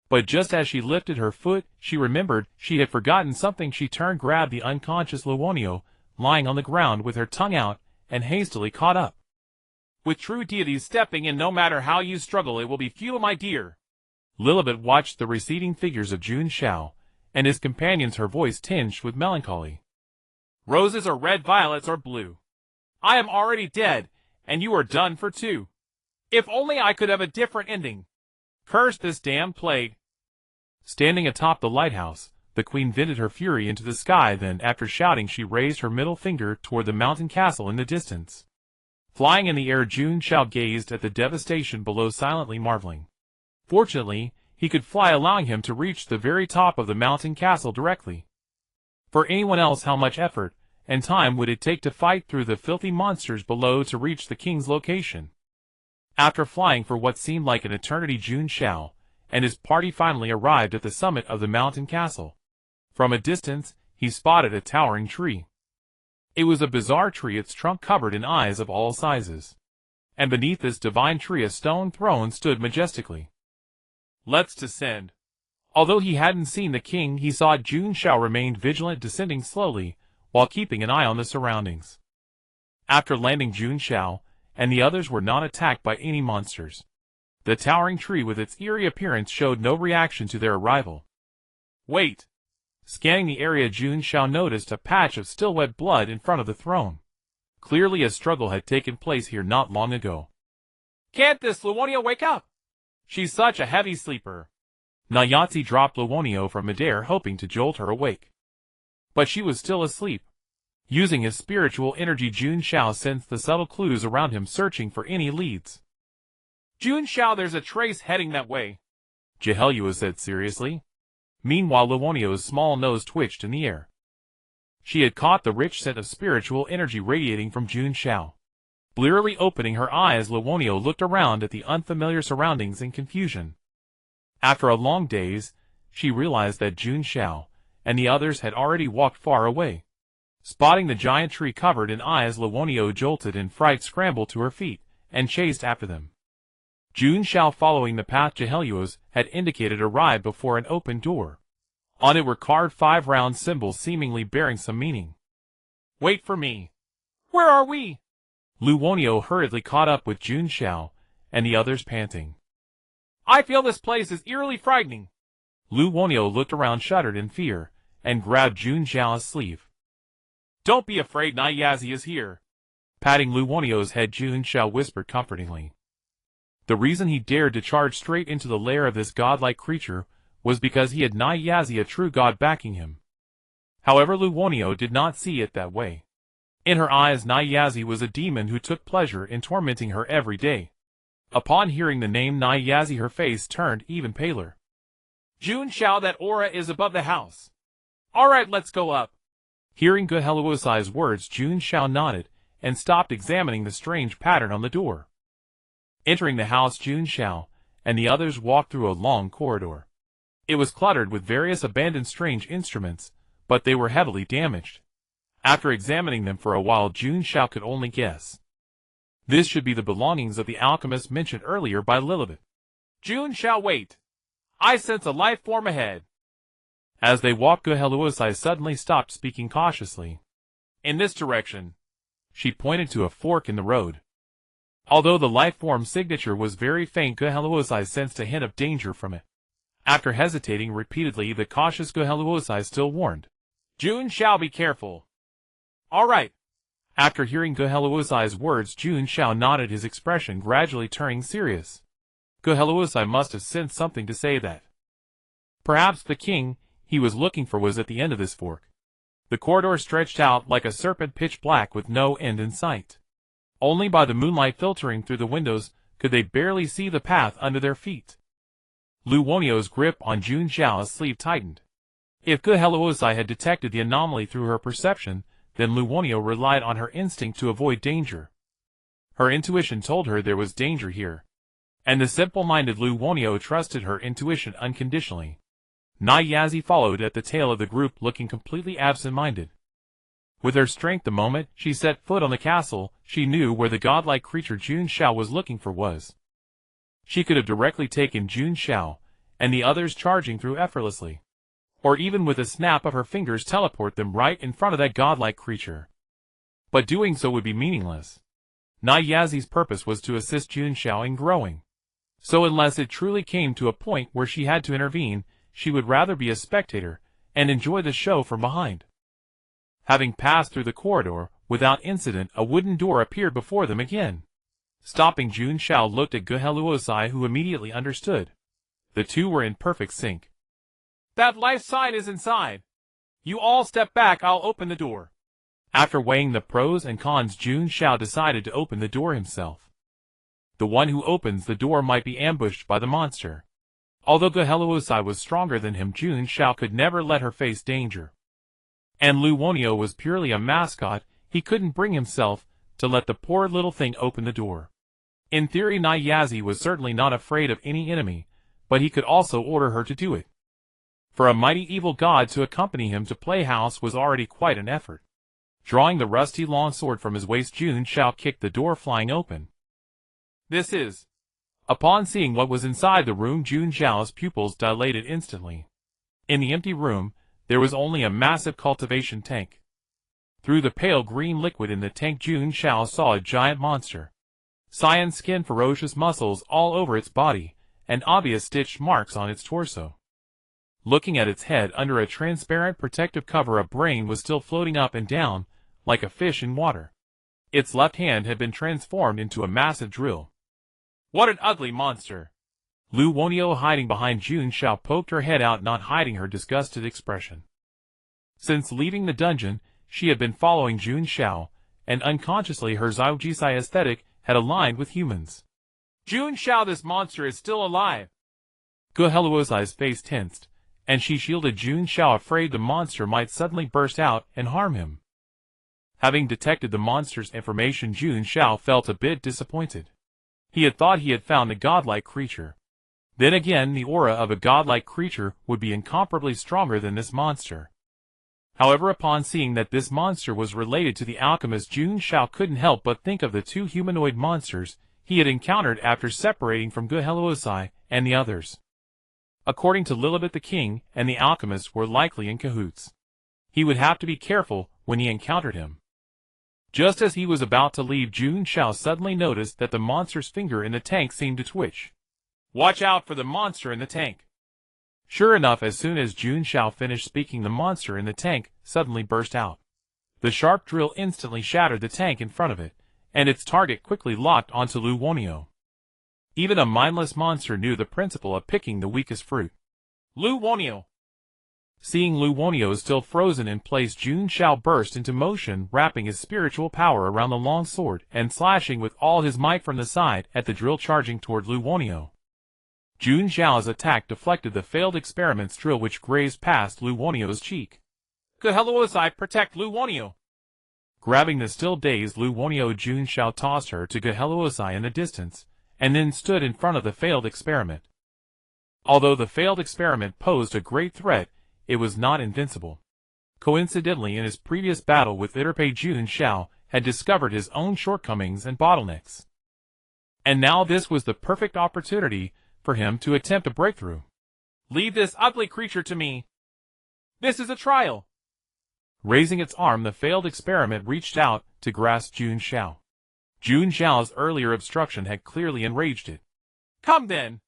Speaker 1: But just as she lifted her foot, she remembered she had forgotten something. She turned, grabbed the unconscious Luonio, lying on the ground with her tongue out, and hastily caught up.
Speaker 2: With true deities stepping in, no matter how you struggle, it will be futile, my dear.
Speaker 1: Lilibet watched the receding figures of Jun Xiao and his companions, her voice tinged with melancholy.
Speaker 2: Roses or red, violets or blue. I am already dead, and you are done for too. If only I could have a different ending. Curse this damned plague.
Speaker 1: Standing atop the lighthouse, the queen vented her fury into the sky. Then, after shouting, she raised her middle finger toward the mountain castle in the distance. Flying in the air, Jun Xiao gazed at the devastation below, silently marveling. Fortunately, he could fly, allowing him to reach the very top of the mountain castle directly. For anyone else, how much effort and time would it take to fight through the filthy monsters below to reach the king's location? After flying for what seemed like an eternity, Jun Xiao and his party finally arrived at the summit of the mountain castle. From a distance, he spotted a towering tree. It was a bizarre tree, its trunk covered in eyes of all sizes. And beneath this divine tree a stone throne stood majestically.
Speaker 2: Let's descend.
Speaker 1: Although he hadn't seen the king, he saw Jun Xiao remained vigilant, descending slowly, while keeping an eye on the surroundings. After landing, Jun Xiao and the others were not attacked by any monsters. The towering tree with its eerie appearance showed no reaction to their arrival.
Speaker 2: Wait!
Speaker 1: Scanning the area, Jun Xiao noticed a patch of still wet blood in front of the throne. Clearly a struggle had taken place here not long ago.
Speaker 2: Can't this Luonia wake up? She's such a heavy sleeper.
Speaker 1: Nayatsi dropped Luonia from midair, hoping to jolt her awake. But she was still asleep. Using his spiritual energy, Jun Xiao sensed the subtle clues around him, searching for any leads.
Speaker 2: Jun Xiao, there's a trace heading that way,
Speaker 1: Jihelua said seriously. Meanwhile, Luonia's small nose twitched in the air. She had caught the rich scent of spiritual energy radiating from Jun Xiao. Blearily opening her eyes, Luonia looked around at the unfamiliar surroundings in confusion. After a long daze, she realized that Jun Xiao and the others had already walked far away. Spotting the giant tree covered in eyes, Luonia jolted in fright, scrambled to her feet, and chased after them. Jun Xiao, following the path Jihelua's had indicated, arrived before an open door. On it were carved 5 round symbols, seemingly bearing some meaning.
Speaker 2: Wait for me. Where are we?
Speaker 1: Luonia hurriedly caught up with Jun Xiao and the others, panting.
Speaker 2: I feel this place is eerily frightening.
Speaker 1: Luonia looked around, shuddered in fear, and grabbed Jun Xiao's sleeve.
Speaker 2: Don't be afraid, Nyazi is here.
Speaker 1: Patting Luonia's head, Jun Xiao whispered comfortingly. The reason he dared to charge straight into the lair of this godlike creature was because he had Nyazi, a true god, backing him. However, Luonia did not see it that way. In her eyes, Nyazi was a demon who took pleasure in tormenting her every day. Upon hearing the name Nyazi, her face turned even paler.
Speaker 2: Jun Xiao, that aura is above the house. All right, let's go up.
Speaker 1: Hearing Jihelua's words, Jun Xiao nodded and stopped examining the strange pattern on the door. Entering the house, Jun Xiao and the others walked through a long corridor. It was cluttered with various abandoned strange instruments, but they were heavily damaged. After examining them for a while, Jun Xiao could only guess. This should be the belongings of the alchemist mentioned earlier by Lilibet.
Speaker 2: Jun Xiao, wait. I sense a life form ahead.
Speaker 1: As they walked, Jihelua suddenly stopped, speaking cautiously.
Speaker 2: In this direction.
Speaker 1: She pointed to a fork in the road. Although the life form signature was very faint, Jihelua sensed a hint of danger from it. After hesitating repeatedly, the cautious Jihelua still warned.
Speaker 2: Jun Xiao, be careful. All right.
Speaker 1: After hearing Jihelua's words, Jun Xiao nodded, his expression gradually turning serious. Jihelua must have sensed something to say that. Perhaps the king he was looking for was at the end of this fork. The corridor stretched out like a serpent, pitch black with no end in sight. Only by the moonlight filtering through the windows could they barely see the path under their feet. Luonia's grip on Jun Xiao's sleeve tightened. If Jihelua had detected the anomaly through her perception, then Luonia relied on her instinct to avoid danger. Her intuition told her there was danger here, and the simple-minded Luonia trusted her intuition unconditionally. Nyazi followed at the tail of the group, looking completely absent-minded. With her strength, the moment she set foot on the castle, she knew where the godlike creature Jun Xiao was looking for was. She could have directly taken Jun Xiao and the others charging through effortlessly, or even with a snap of her fingers teleport them right in front of that godlike creature. But doing so would be meaningless. Nyazi's purpose was to assist Jun Xiao in growing. So unless it truly came to a point where she had to intervene, she would rather be a spectator and enjoy the show from behind. Having passed through the corridor without incident, a wooden door appeared before them again. Stopping, Jun Xiao looked at Jihelua, who immediately understood. The two were in perfect sync.
Speaker 2: That life sign is inside. You all step back, I'll open the door.
Speaker 1: After weighing the pros and cons, Jun Xiao decided to open the door himself. The one who opens the door might be ambushed by the monster. Although Jihelua was stronger than him, Jun Xiao could never let her face danger. And Luonia was purely a mascot, he couldn't bring himself to let the poor little thing open the door. In theory, Nyazi was certainly not afraid of any enemy, but he could also order her to do it. For a mighty evil god to accompany him to Playhouse was already quite an effort. Drawing the rusty longsword from his waist, Jun Xiao kicked the door flying open.
Speaker 2: This is...
Speaker 1: Upon seeing what was inside the room, Jun Xiao's pupils dilated instantly. In the empty room, there was only a massive cultivation tank. Through the pale green liquid in the tank, Jun Xiao saw a giant monster. Cyan skin, ferocious muscles all over its body, and obvious stitched marks on its torso. Looking at its head under a transparent protective cover, a brain was still floating up and down, like a fish in water. Its left hand had been transformed into a massive drill.
Speaker 2: What an ugly monster!
Speaker 1: Lu Wonyo, hiding behind Jun Xiao, poked her head out, not hiding her disgusted expression. Since leaving the dungeon, she had been following Jun Xiao, and unconsciously her Xiaojisai aesthetic had aligned with humans.
Speaker 2: Jun Xiao, this monster is still alive!
Speaker 1: Ge Heluosai's face tensed, and she shielded Jun Xiao, afraid the monster might suddenly burst out and harm him. Having detected the monster's information, Jun Xiao felt a bit disappointed. He had thought he had found a godlike creature. Then again, the aura of a godlike creature would be incomparably stronger than this monster. However, upon seeing that this monster was related to the alchemist, Jun Xiao couldn't help but think of the two humanoid monsters he had encountered after separating from Ge Heluosai and the others. According to Lilibet, the king and the alchemist were likely in cahoots. He would have to be careful when he encountered him. Just as he was about to leave, Jun Xiao suddenly noticed that the monster's finger in the tank seemed to twitch.
Speaker 2: Watch out for the monster in the tank!
Speaker 1: Sure enough, as soon as Jun Xiao finished speaking, the monster in the tank suddenly burst out. The sharp drill instantly shattered the tank in front of it, and its target quickly locked onto Lu Wonyo. Even a mindless monster knew the principle of picking the weakest fruit.
Speaker 2: Lu Wonyo!
Speaker 1: Seeing Lu Wonyo still frozen in place, Jun Xiao burst into motion, wrapping his spiritual power around the long sword and slashing with all his might from the side at the drill charging toward Lu Wonyo. Jun Xiao's attack deflected the failed experiment's drill, which grazed past Lu Wonyo's cheek.
Speaker 2: Ge Heluosai, protect Lu Wonyo!
Speaker 1: Grabbing the still dazed Lu Wonyo, Jun Xiao tossed her to Ge Heluosai in the distance, and then stood in front of the failed experiment. Although the failed experiment posed a great threat, it was not invincible. Coincidentally, in his previous battle with Iterpe, Jun Xiao had discovered his own shortcomings and bottlenecks. And now this was the perfect opportunity for him to attempt a breakthrough.
Speaker 2: Leave this ugly creature to me! This is a trial!
Speaker 1: Raising its arm, the failed experiment reached out to grasp Jun Xiao. Jun Xiao's earlier obstruction had clearly enraged it.
Speaker 2: Come then!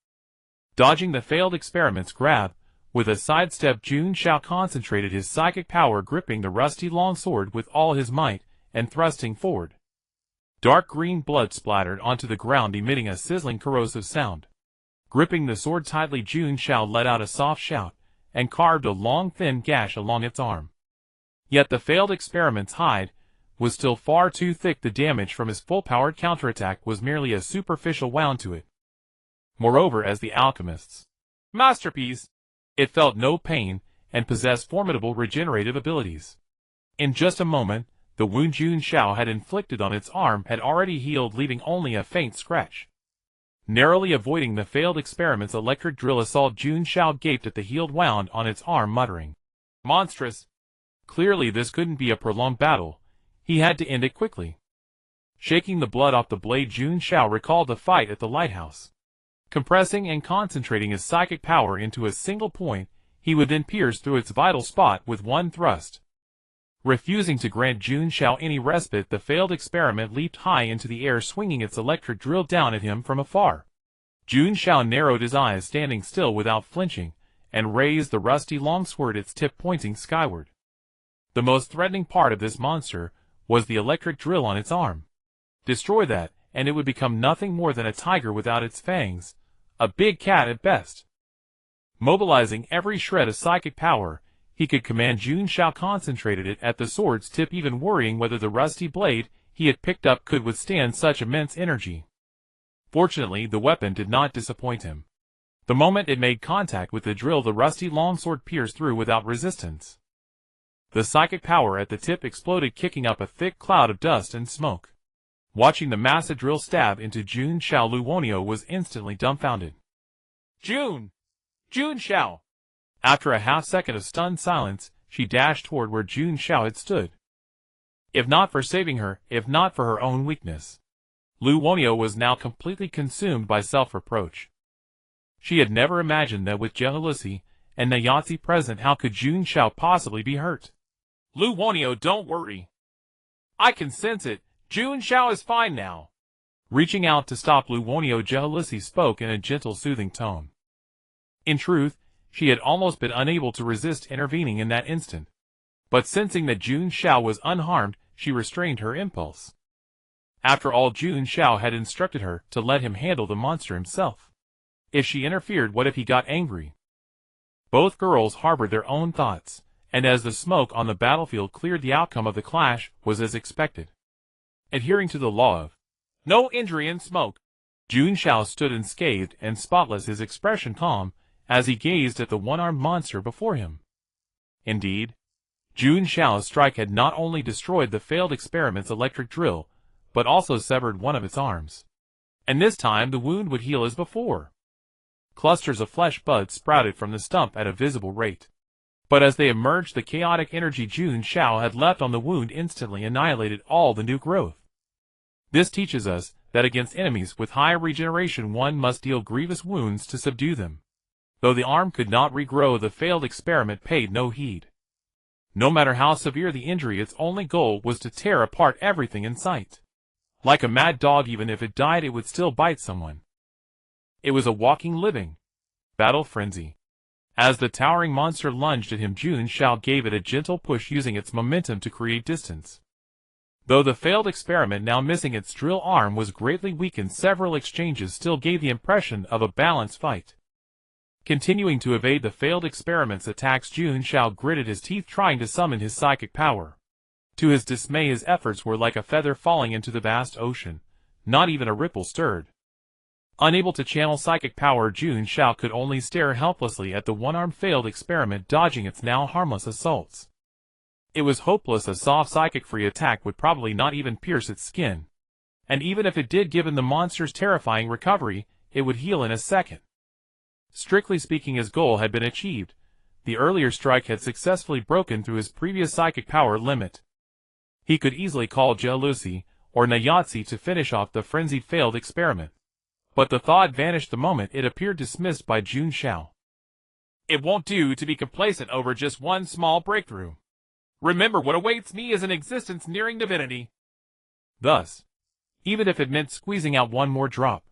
Speaker 1: Dodging the failed experiment's grab, with a sidestep, Jun Xiao concentrated his psychic power, gripping the rusty longsword with all his might and thrusting forward. Dark green blood splattered onto the ground, emitting a sizzling, corrosive sound. Gripping the sword tightly, Jun Xiao let out a soft shout and carved a long, thin gash along its arm. Yet the failed experiment's hide was still far too thick. The damage from his full-powered counterattack was merely a superficial wound to it. Moreover, as the alchemist's
Speaker 2: masterpiece,
Speaker 1: it felt no pain and possessed formidable regenerative abilities. In just a moment, the wound Jun Xiao had inflicted on its arm had already healed, leaving only a faint scratch. Narrowly avoiding the failed experiment's electric drill assault, Jun Xiao gaped at the healed wound on its arm, muttering,
Speaker 2: "Monstrous!"
Speaker 1: Clearly this couldn't be a prolonged battle. He had to end it quickly. Shaking the blood off the blade, Jun Xiao recalled the fight at the lighthouse. Compressing and concentrating his psychic power into a single point, he would then pierce through its vital spot with one thrust. Refusing to grant Jun Xiao any respite, the failed experiment leaped high into the air, swinging its electric drill down at him from afar. Jun Xiao narrowed his eyes, standing still without flinching, and raised the rusty longsword, its tip pointing skyward. The most threatening part of this monster was the electric drill on its arm. Destroy that, and it would become nothing more than a tiger without its fangs, a big cat at best. Mobilizing every shred of psychic power he could command, Jun Xiao concentrated it at the sword's tip, even worrying whether the rusty blade he had picked up could withstand such immense energy. Fortunately, the weapon did not disappoint him. The moment it made contact with the drill, the rusty longsword pierced through without resistance. The psychic power at the tip exploded, kicking up a thick cloud of dust and smoke. Watching the massive drill stab into Jun Xiao, Lu Wonyo was instantly dumbfounded.
Speaker 2: Jun Xiao!
Speaker 1: After a half-second of stunned silence, she dashed toward where Jun Xiao had stood. if not for saving her, if not for her own weakness. Lu Wonyo was now completely consumed by self-reproach. She had never imagined that with jealousy and Nayatsi present, how could Jun Xiao possibly be hurt?
Speaker 2: Lu Wonyo, don't worry. I can sense it. Jun Xiao is fine now.
Speaker 1: Reaching out to stop Lu Wonyo, jealousy spoke in a gentle, soothing tone. In truth, she had almost been unable to resist intervening in that instant. But sensing that Jun Xiao was unharmed, she restrained her impulse. After all, Jun Xiao had instructed her to let him handle the monster himself. If she interfered, what if he got angry? Both girls harbored their own thoughts, and as the smoke on the battlefield cleared, the outcome of the clash was as expected. Adhering to the law of
Speaker 2: no injury in smoke,
Speaker 1: Jun Xiao stood unscathed and spotless, his expression calm, as he gazed at the one-armed monster before him. Indeed, Jun Xiao's strike had not only destroyed the failed experiment's electric drill, but also severed one of its arms. And this time the wound would heal as before. Clusters of flesh buds sprouted from the stump at a visible rate. But as they emerged, the chaotic energy Jun Xiao had left on the wound instantly annihilated all the new growth. This teaches us that against enemies with high regeneration one must deal grievous wounds to subdue them. Though the arm could not regrow, the failed experiment paid no heed. No matter how severe the injury, its only goal was to tear apart everything in sight. Like a mad dog, even if it died, it would still bite someone. It was a walking, living battle frenzy. As the towering monster lunged at him, Jun Xiao gave it a gentle push, using its momentum to create distance. Though the failed experiment, now missing its drill arm, was greatly weakened, several exchanges still gave the impression of a balanced fight. Continuing to evade the failed experiment's attacks, Jun Xiao gritted his teeth, trying to summon his psychic power. To his dismay, his efforts were like a feather falling into the vast ocean. Not even a ripple stirred. Unable to channel psychic power, Jun Xiao could only stare helplessly at the one-armed failed experiment, dodging its now harmless assaults. It was hopeless. A soft psychic-free attack would probably not even pierce its skin. And even if it did, given the monster's terrifying recovery, it would heal in a second. Strictly speaking, his goal had been achieved. The earlier strike had successfully broken through his previous psychic power limit. He could easily call jealousy or Nayatsi to finish off the frenzied failed experiment. But the thought vanished the moment it appeared dismissed by Jun Xiao.
Speaker 2: It won't do to be complacent over just one small breakthrough. Remember, what awaits me is an existence nearing divinity.
Speaker 1: Thus, even if it meant squeezing out one more drop.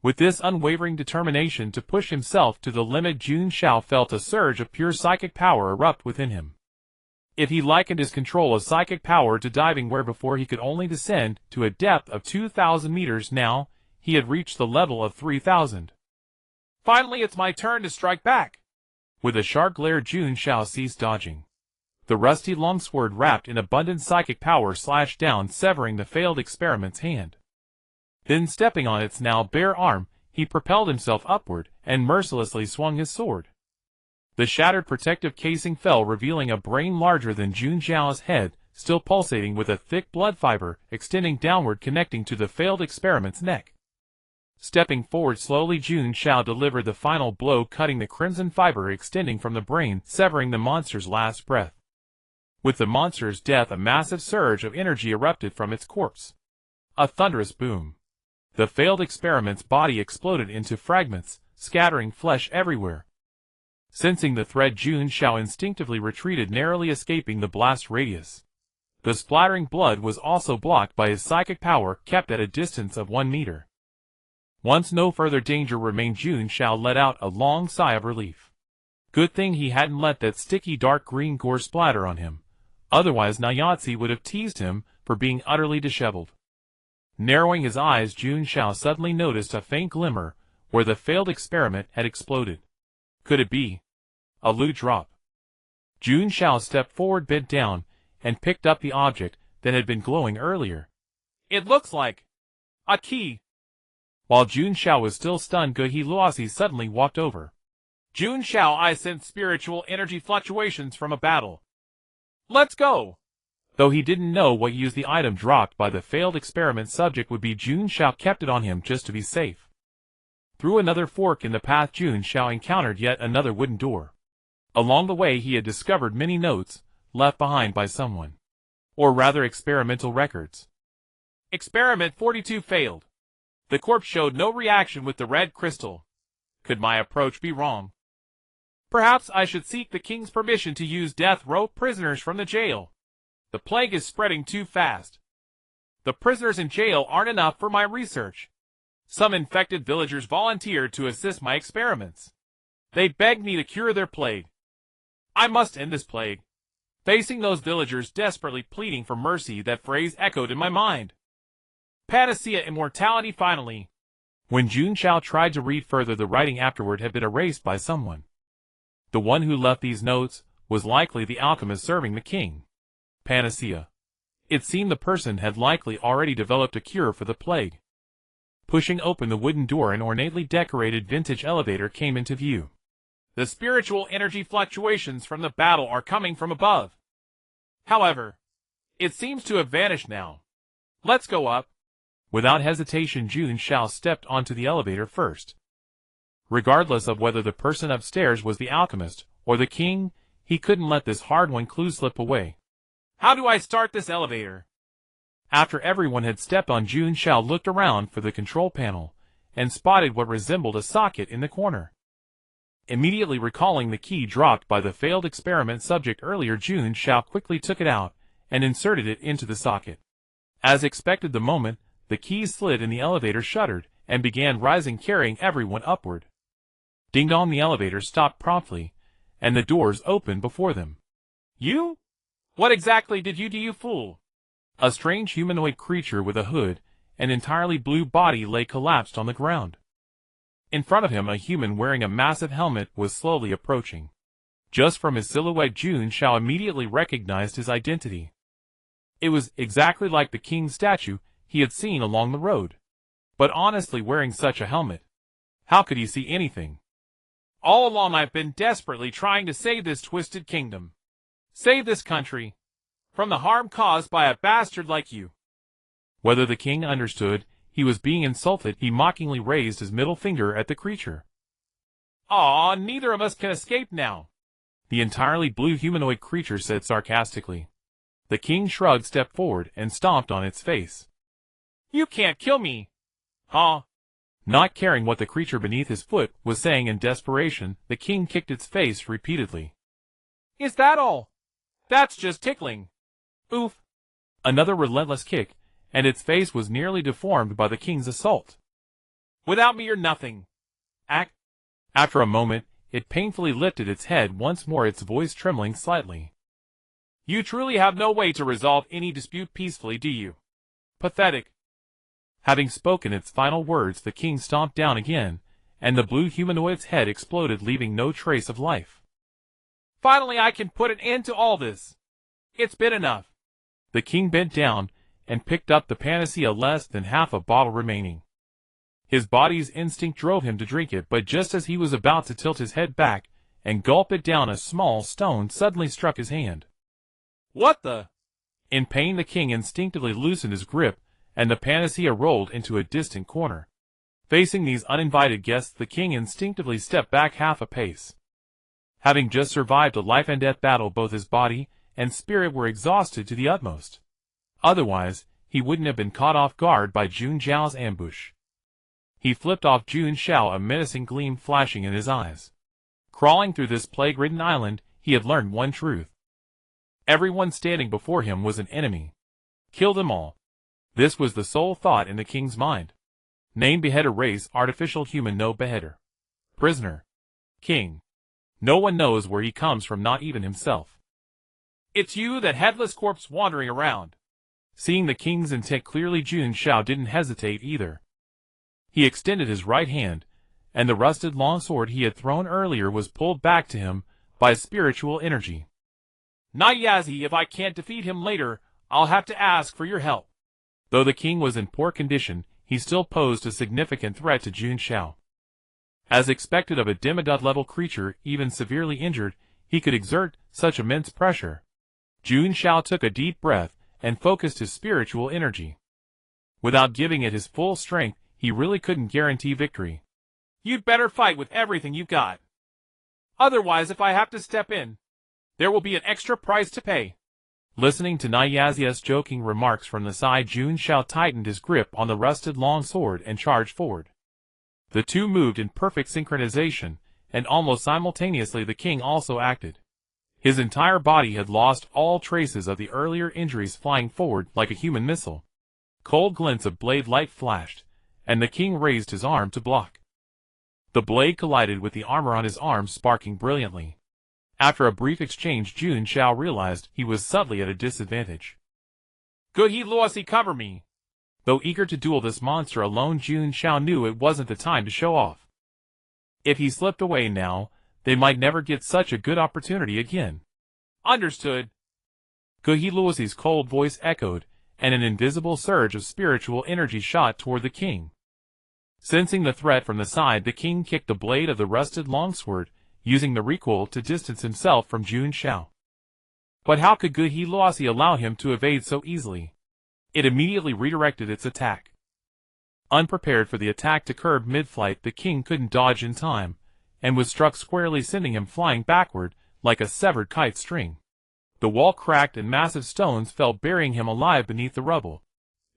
Speaker 1: With this unwavering determination to push himself to the limit, Jun Xiao felt a surge of pure psychic power erupt within him. If he likened his control of psychic power to diving, where before he could only descend to a depth of 2,000 meters, now he had reached the level of 3,000.
Speaker 2: Finally, it's my turn to strike back.
Speaker 1: With a sharp glare, Jun Xiao ceased dodging. The rusty longsword wrapped in abundant psychic power slashed down, severing the failed experiment's hand. Then, stepping on its now bare arm, he propelled himself upward and mercilessly swung his sword. The shattered protective casing fell, revealing a brain larger than Jun Xiao's head, still pulsating with a thick blood fiber extending downward, connecting to the failed experiment's neck. Stepping forward slowly, Jun Xiao delivered the final blow, cutting the crimson fiber extending from the brain, severing the monster's last breath. With the monster's death, a massive surge of energy erupted from its corpse. A thunderous boom. The failed experiment's body exploded into fragments, scattering flesh everywhere. Sensing the threat, Jun Xiao instinctively retreated, narrowly escaping the blast radius. The splattering blood was also blocked by his psychic power, kept at a distance of 1 meter. Once no further danger remained, Jun Xiao let out a long sigh of relief. Good thing he hadn't let that sticky dark green gore splatter on him. Otherwise Nayatsi would have teased him for being utterly disheveled. Narrowing his eyes, Jun Xiao suddenly noticed a faint glimmer where the failed experiment had exploded. Could it be a loot drop? Jun Xiao stepped forward, bent down, and picked up the object that had been glowing earlier.
Speaker 2: It looks like a key.
Speaker 1: While Jun Xiao was still stunned, He Luosi suddenly walked over.
Speaker 2: Jun Xiao, I sense spiritual energy fluctuations from a battle. Let's go.
Speaker 1: Though he didn't know what use the item dropped by the failed experiment subject would be, Jun Xiao kept it on him just to be safe. Through another fork in the path, Jun Xiao encountered yet another wooden door. Along the way he had discovered many notes, left behind by someone. or rather experimental records.
Speaker 2: Experiment 42 failed. The corpse showed no reaction with the red crystal. Could my approach be wrong? Perhaps I should seek the king's permission to use death row prisoners from the jail. The plague is spreading too fast. The prisoners in jail aren't enough for my research. Some infected villagers volunteered to assist my experiments. They begged me to cure their plague. I must end this plague. Facing those villagers desperately pleading for mercy, that phrase echoed in my mind. Panacea immortality finally.
Speaker 1: When Jun Xiao tried to read further, the writing afterward had been erased by someone. The one who left these notes was likely the alchemist serving the king. Panacea. It seemed the person had likely already developed a cure for the plague. Pushing open the wooden door, an ornately decorated vintage elevator came into view.
Speaker 2: The spiritual energy fluctuations from the battle are coming from above. However, it seems to have vanished now. Let's go up.
Speaker 1: Without hesitation, Jun Xiao stepped onto the elevator first. Regardless of whether the person upstairs was the alchemist or the king, he couldn't let this hard-won clue slip away.
Speaker 2: How do I start this elevator?
Speaker 1: After everyone had stepped on, Jun Xiao looked around for the control panel and spotted what resembled a socket in the corner. Immediately recalling the key dropped by the failed experiment subject earlier, Jun Xiao quickly took it out and inserted it into the socket. As expected, the moment the key slid in, the elevator shuddered and began rising, carrying everyone upward. Ding dong, the elevator stopped promptly, and the doors opened before them.
Speaker 2: You? What exactly did you do, you fool?
Speaker 1: A strange humanoid creature with a hood and entirely blue body lay collapsed on the ground. In front of him, a human wearing a massive helmet was slowly approaching. Just from his silhouette, Jun Xiao immediately recognized his identity. It was exactly like the king's statue he had seen along the road. But honestly, wearing such a helmet, how could he see anything?
Speaker 2: All along I've been desperately trying to save this twisted kingdom. Save this country from the harm caused by a bastard like you.
Speaker 1: Whether the king understood he was being insulted, he mockingly raised his middle finger at the creature.
Speaker 2: Aw, neither of us can escape now,
Speaker 1: the entirely blue humanoid creature said sarcastically. The king shrugged, stepped forward, and stomped on its face.
Speaker 2: You can't kill me. Huh?
Speaker 1: Not caring what the creature beneath his foot was saying in desperation, the king kicked its face repeatedly.
Speaker 2: Is that all? That's just tickling. Oof.
Speaker 1: Another relentless kick, and its face was nearly deformed by the king's assault.
Speaker 2: Without me, you're nothing.
Speaker 1: After a moment, it painfully lifted its head once more, its voice trembling slightly.
Speaker 2: You truly have no way to resolve any dispute peacefully, do you? Pathetic.
Speaker 1: Having spoken its final words, the king stomped down again, and the blue humanoid's head exploded, leaving no trace of life.
Speaker 2: Finally, I can put an end to all this. It's been enough.
Speaker 1: The king bent down and picked up the panacea, less than half a bottle remaining. His body's instinct drove him to drink it, but just as he was about to tilt his head back and gulp it down, a small stone suddenly struck his hand.
Speaker 2: What the?
Speaker 1: In pain, the king instinctively loosened his grip, and the panacea rolled into a distant corner. Facing these uninvited guests, the king instinctively stepped back half a pace. Having just survived a life-and-death battle, both his body and spirit were exhausted to the utmost. Otherwise, he wouldn't have been caught off guard by Jun Xiao's ambush. He flipped off Jun Xiao, a menacing gleam flashing in his eyes. Crawling through this plague-ridden island, he had learned one truth. Everyone standing before him was an enemy. Kill them all. This was the sole thought in the king's mind. Name beheader, race artificial human, no beheader. Prisoner. King. No one knows where he comes from, not even himself.
Speaker 2: It's you, that headless corpse wandering around.
Speaker 1: Seeing the king's intent clearly, Jun Xiao didn't hesitate either. He extended his right hand, and the rusted longsword he had thrown earlier was pulled back to him by spiritual energy.
Speaker 2: Nyazi, if I can't defeat him later, I'll have to ask for your help.
Speaker 1: Though the king was in poor condition, he still posed a significant threat to Jun Xiao. As expected of a demigod-level creature, even severely injured, he could exert such immense pressure. Jun Xiao took a deep breath and focused his spiritual energy. Without giving it his full strength, he really couldn't guarantee victory.
Speaker 2: You'd better fight with everything you've got. Otherwise, if I have to step in, there will be an extra price to pay.
Speaker 1: Listening to Nyazia's joking remarks from the side, Jun Xiao tightened his grip on the rusted longsword and charged forward. The two moved in perfect synchronization, and almost simultaneously the king also acted. His entire body had lost all traces of the earlier injuries, flying forward like a human missile. Cold glints of blade light flashed, and the king raised his arm to block. The blade collided with the armor on his arm, sparking brilliantly. After a brief exchange, Jun Xiao realized he was subtly at a disadvantage.
Speaker 2: Good, he lost, he cover me.
Speaker 1: Though eager to duel this monster alone, Jun Xiao knew it wasn't the time to show off. If he slipped away now, they might never get such a good opportunity again.
Speaker 2: Understood.
Speaker 1: Guhiluosi's cold voice echoed, and an invisible surge of spiritual energy shot toward the king. Sensing the threat from the side, the king kicked the blade of the rusted longsword, using the recoil to distance himself from Jun Xiao. But how could Guhiluosi allow him to evade so easily? It immediately redirected its attack. Unprepared for the attack to curb mid-flight, the king couldn't dodge in time, and was struck squarely, sending him flying backward like a severed kite string. The wall cracked and massive stones fell, burying him alive beneath the rubble.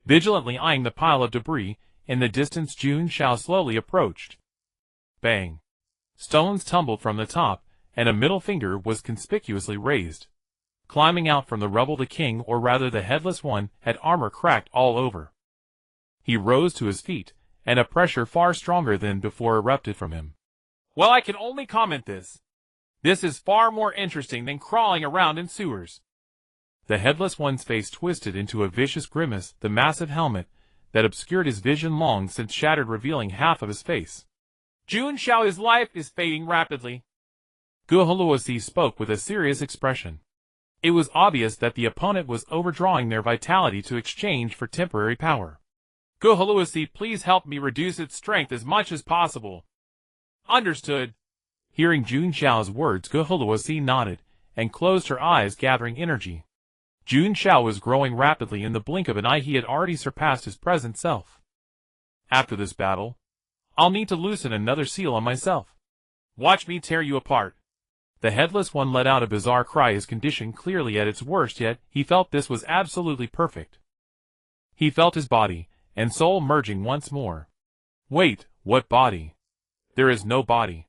Speaker 1: Vigilantly eyeing the pile of debris, in the distance Jun Xiao slowly approached. Bang! Stones tumbled from the top, and a middle finger was conspicuously raised. Climbing out from the rubble, the king, or rather the headless one, had armor cracked all over. He rose to his feet, and a pressure far stronger than before erupted from him.
Speaker 2: Well, I can only comment this. This is far more interesting than crawling around in sewers.
Speaker 1: The headless one's face twisted into a vicious grimace, the massive helmet that obscured his vision long since shattered, revealing half of his face.
Speaker 2: Jun Xiao's life is fading rapidly.
Speaker 1: Guhiluosi spoke with a serious expression. It was obvious that the opponent was overdrawing their vitality to exchange for temporary power.
Speaker 2: Guhiluosi, please help me reduce its strength as much as possible. Understood.
Speaker 1: Hearing Jun Xiao's words, Guhiluosi nodded, and closed her eyes, gathering energy. Jun Xiao was growing rapidly. In the blink of an eye, he had already surpassed his present self. After this battle, I'll need to loosen another seal on myself.
Speaker 2: Watch me tear you apart.
Speaker 1: The headless one let out a bizarre cry, his condition clearly at its worst, yet he felt this was absolutely perfect. He felt his body and soul merging once more. Wait, what body? There is no body.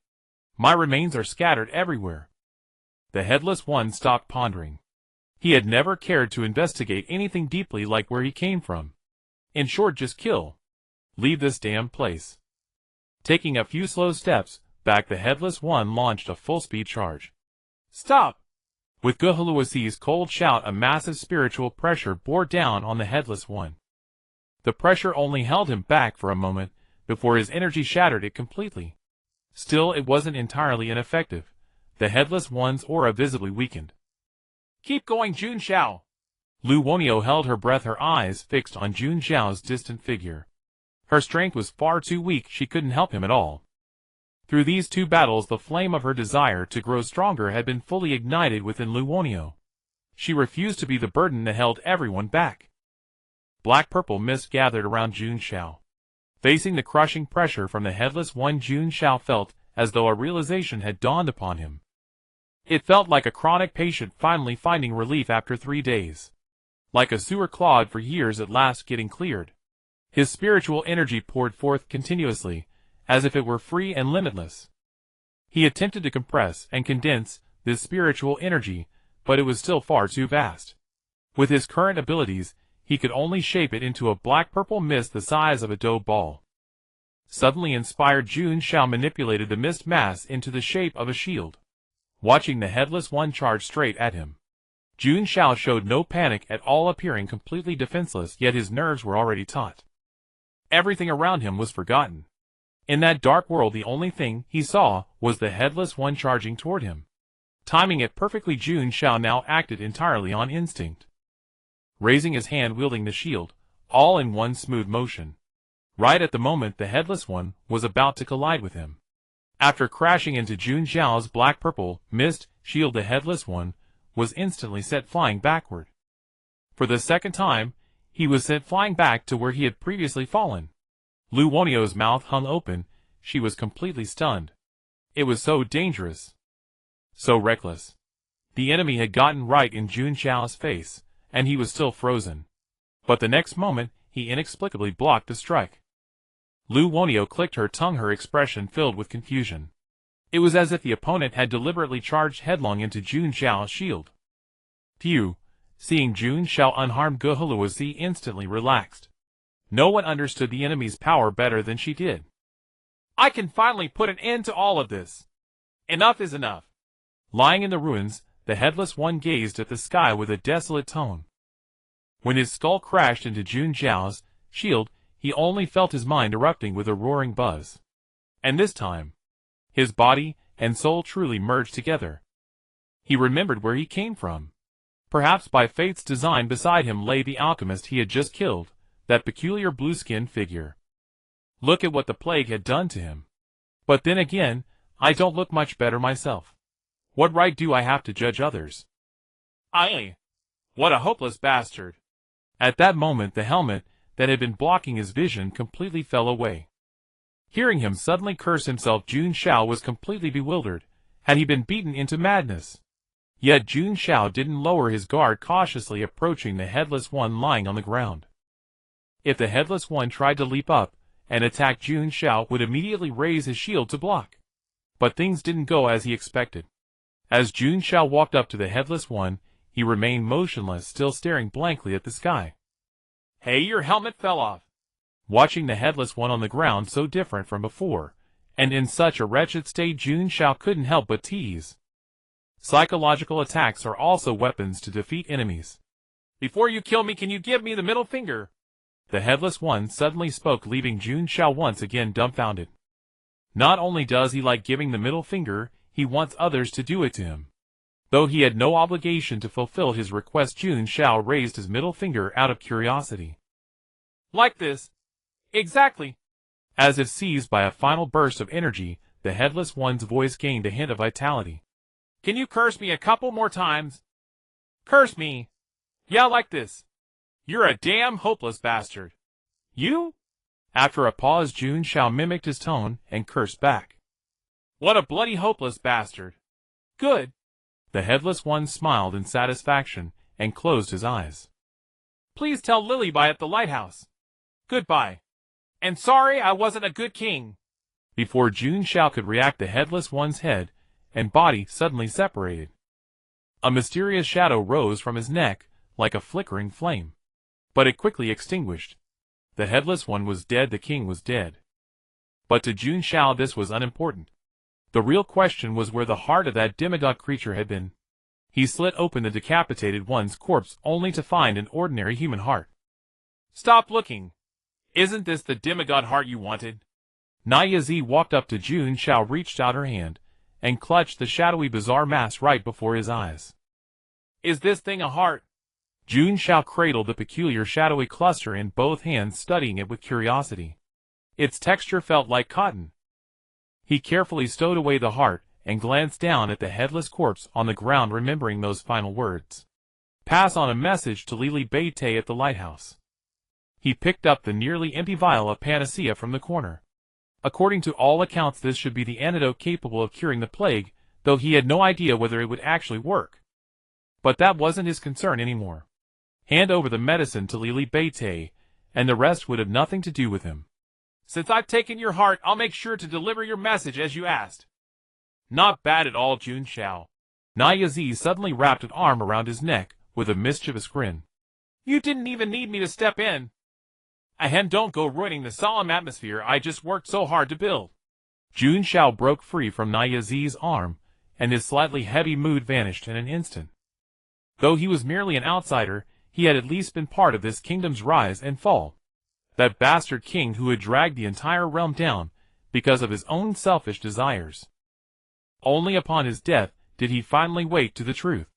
Speaker 1: My remains are scattered everywhere. The headless one stopped pondering. He had never cared to investigate anything deeply, like where he came from. In short, just kill. Leave this damn place. Taking a few slow steps back, the headless one launched a full-speed charge.
Speaker 2: Stop!
Speaker 1: With Guhiluosi's cold shout, a massive spiritual pressure bore down on the headless one. The pressure only held him back for a moment, before his energy shattered it completely. Still, it wasn't entirely ineffective. The headless one's aura visibly weakened.
Speaker 2: Keep going, Jun Xiao.
Speaker 1: Lu Wonio held her breath, her eyes fixed on Jun Xiao's distant figure. Her strength was far too weak, she couldn't help him at all. Through these two battles, the flame of her desire to grow stronger had been fully ignited within Lu Wonio. She refused to be the burden that held everyone back. Black-purple mist gathered around Jun Xiao. Facing the crushing pressure from the headless one, Jun Xiao felt as though a realization had dawned upon him. It felt like a chronic patient finally finding relief after 3 days. Like a sewer clogged for years at last getting cleared. His spiritual energy poured forth continuously, as if it were free and limitless. He attempted to compress and condense this spiritual energy, but it was still far too vast. With his current abilities, he could only shape it into a black-purple mist the size of a dough ball. Suddenly inspired, Jun Xiao manipulated the mist mass into the shape of a shield. Watching the headless one charge straight at him, Jun Xiao showed no panic at all, appearing completely defenseless, yet his nerves were already taut. Everything around him was forgotten. In that dark world, the only thing he saw was the headless one charging toward him. Timing it perfectly, Jun Xiao now acted entirely on instinct. Raising his hand, wielding the shield, all in one smooth motion. Right at the moment the headless one was about to collide with him. After crashing into Jun Xiao's black-purple mist shield, the headless one was instantly set flying backward. For the second time, he was sent flying back to where he had previously fallen. Lu Wonio's mouth hung open, she was completely stunned. It was so dangerous. So reckless. The enemy had gotten right in Jun Xiao's face, and he was still frozen. But the next moment, he inexplicably blocked the strike. Lu Wonio clicked her tongue, her expression filled with confusion. It was as if the opponent had deliberately charged headlong into Jun Xiao's shield. Phew! Seeing Jun Xiao unharmed, Guhuluazi instantly relaxed. No one understood the enemy's power better than she did.
Speaker 2: I can finally put an end to all of this. Enough is enough.
Speaker 1: Lying in the ruins, the Headless One gazed at the sky with a desolate tone. When his skull crashed into Jun Xiao's shield, he only felt his mind erupting with a roaring buzz. And this time, his body and soul truly merged together. He remembered where he came from. Perhaps by fate's design, beside him lay the alchemist he had just killed, that peculiar blue-skinned figure. Look at what the plague had done to him. But then again, I don't look much better myself. What right do I have to judge others?
Speaker 2: What a hopeless bastard.
Speaker 1: At that moment the helmet that had been blocking his vision completely fell away. Hearing him suddenly curse himself, Jun Xiao was completely bewildered. Had he been beaten into madness? Yet Jun Xiao didn't lower his guard, cautiously approaching the Headless One lying on the ground. If the Headless One tried to leap up and attack, Jun Xiao would immediately raise his shield to block. But things didn't go as he expected. As Jun Xiao walked up to the Headless One, he remained motionless, still staring blankly at the sky.
Speaker 2: Hey, your helmet fell off.
Speaker 1: Watching the Headless One on the ground, so different from before, and in such a wretched state, Jun Xiao couldn't help but tease. Psychological attacks are also weapons to defeat enemies.
Speaker 2: Before you kill me, can you give me the middle finger?
Speaker 1: The Headless One suddenly spoke, leaving Jun Xiao once again dumbfounded. Not only does he like giving the middle finger, he wants others to do it to him. Though he had no obligation to fulfill his request, Jun Xiao raised his middle finger out of curiosity.
Speaker 2: Like this? Exactly.
Speaker 1: As if seized by a final burst of energy, the Headless One's voice gained a hint of vitality.
Speaker 2: Can you curse me a couple more times? Curse me. Yeah, like this. You're a damn hopeless bastard. You?
Speaker 1: After a pause, Jun Xiao mimicked his tone and cursed back.
Speaker 2: What a bloody hopeless bastard. Good.
Speaker 1: The Headless One smiled in satisfaction and closed his eyes.
Speaker 2: Please tell Lilyby at the lighthouse. Goodbye. And sorry I wasn't a good king.
Speaker 1: Before Jun Xiao could react, the Headless One's head and body suddenly separated. A mysterious shadow rose from his neck like a flickering flame. But it quickly extinguished. The Headless One was dead, the king was dead. But to Jun Xiao this was unimportant. The real question was where the heart of that demigod creature had been. He slit open the decapitated one's corpse only to find an ordinary human heart.
Speaker 2: Stop looking. Isn't this the demigod heart you wanted?
Speaker 1: Naizi walked up to Jun Xiao, reached out her hand, and clutched the shadowy bizarre mass right before his eyes.
Speaker 2: Is this thing a heart?
Speaker 1: Jun Xiao cradled the peculiar shadowy cluster in both hands, studying it with curiosity. Its texture felt like cotton. He carefully stowed away the heart and glanced down at the headless corpse on the ground, remembering those final words. Pass on a message to Lily Beite at the lighthouse. He picked up the nearly empty vial of panacea from the corner. According to all accounts, this should be the antidote capable of curing the plague, though he had no idea whether it would actually work. But that wasn't his concern anymore. Hand over the medicine to Lily Beite, and the rest would have nothing to do with him.
Speaker 2: Since I've taken your heart, I'll make sure to deliver your message as you asked. Not bad at all, Jun Xiao.
Speaker 1: Naizi suddenly wrapped an arm around his neck with a mischievous grin.
Speaker 2: You didn't even need me to step in. And don't go ruining the solemn atmosphere I just worked so hard to build.
Speaker 1: Jun Xiao broke free from Naizi's arm, and his slightly heavy mood vanished in an instant. Though he was merely an outsider, he had at least been part of this kingdom's rise and fall. That bastard king who had dragged the entire realm down because of his own selfish desires. Only upon his death did he finally wake to the truth.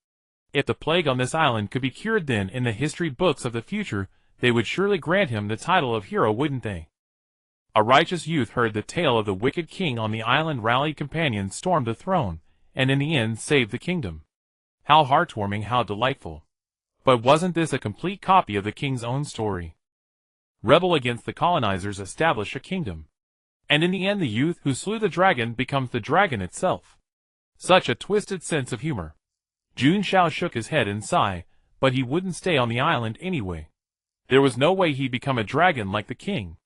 Speaker 1: If the plague on this island could be cured, then in the history books of the future they would surely grant him the title of hero, wouldn't they? A righteous youth heard the tale of the wicked king on the island, rallied companions, stormed the throne, and in the end saved the kingdom. How heartwarming, how delightful. But wasn't this a complete copy of the king's own story? Rebel against the colonizers, establish a kingdom. And in the end the youth who slew the dragon becomes the dragon itself. Such a twisted sense of humor. Jun Xiao shook his head and sighed, but he wouldn't stay on the island anyway. There was no way he'd become a dragon like the king.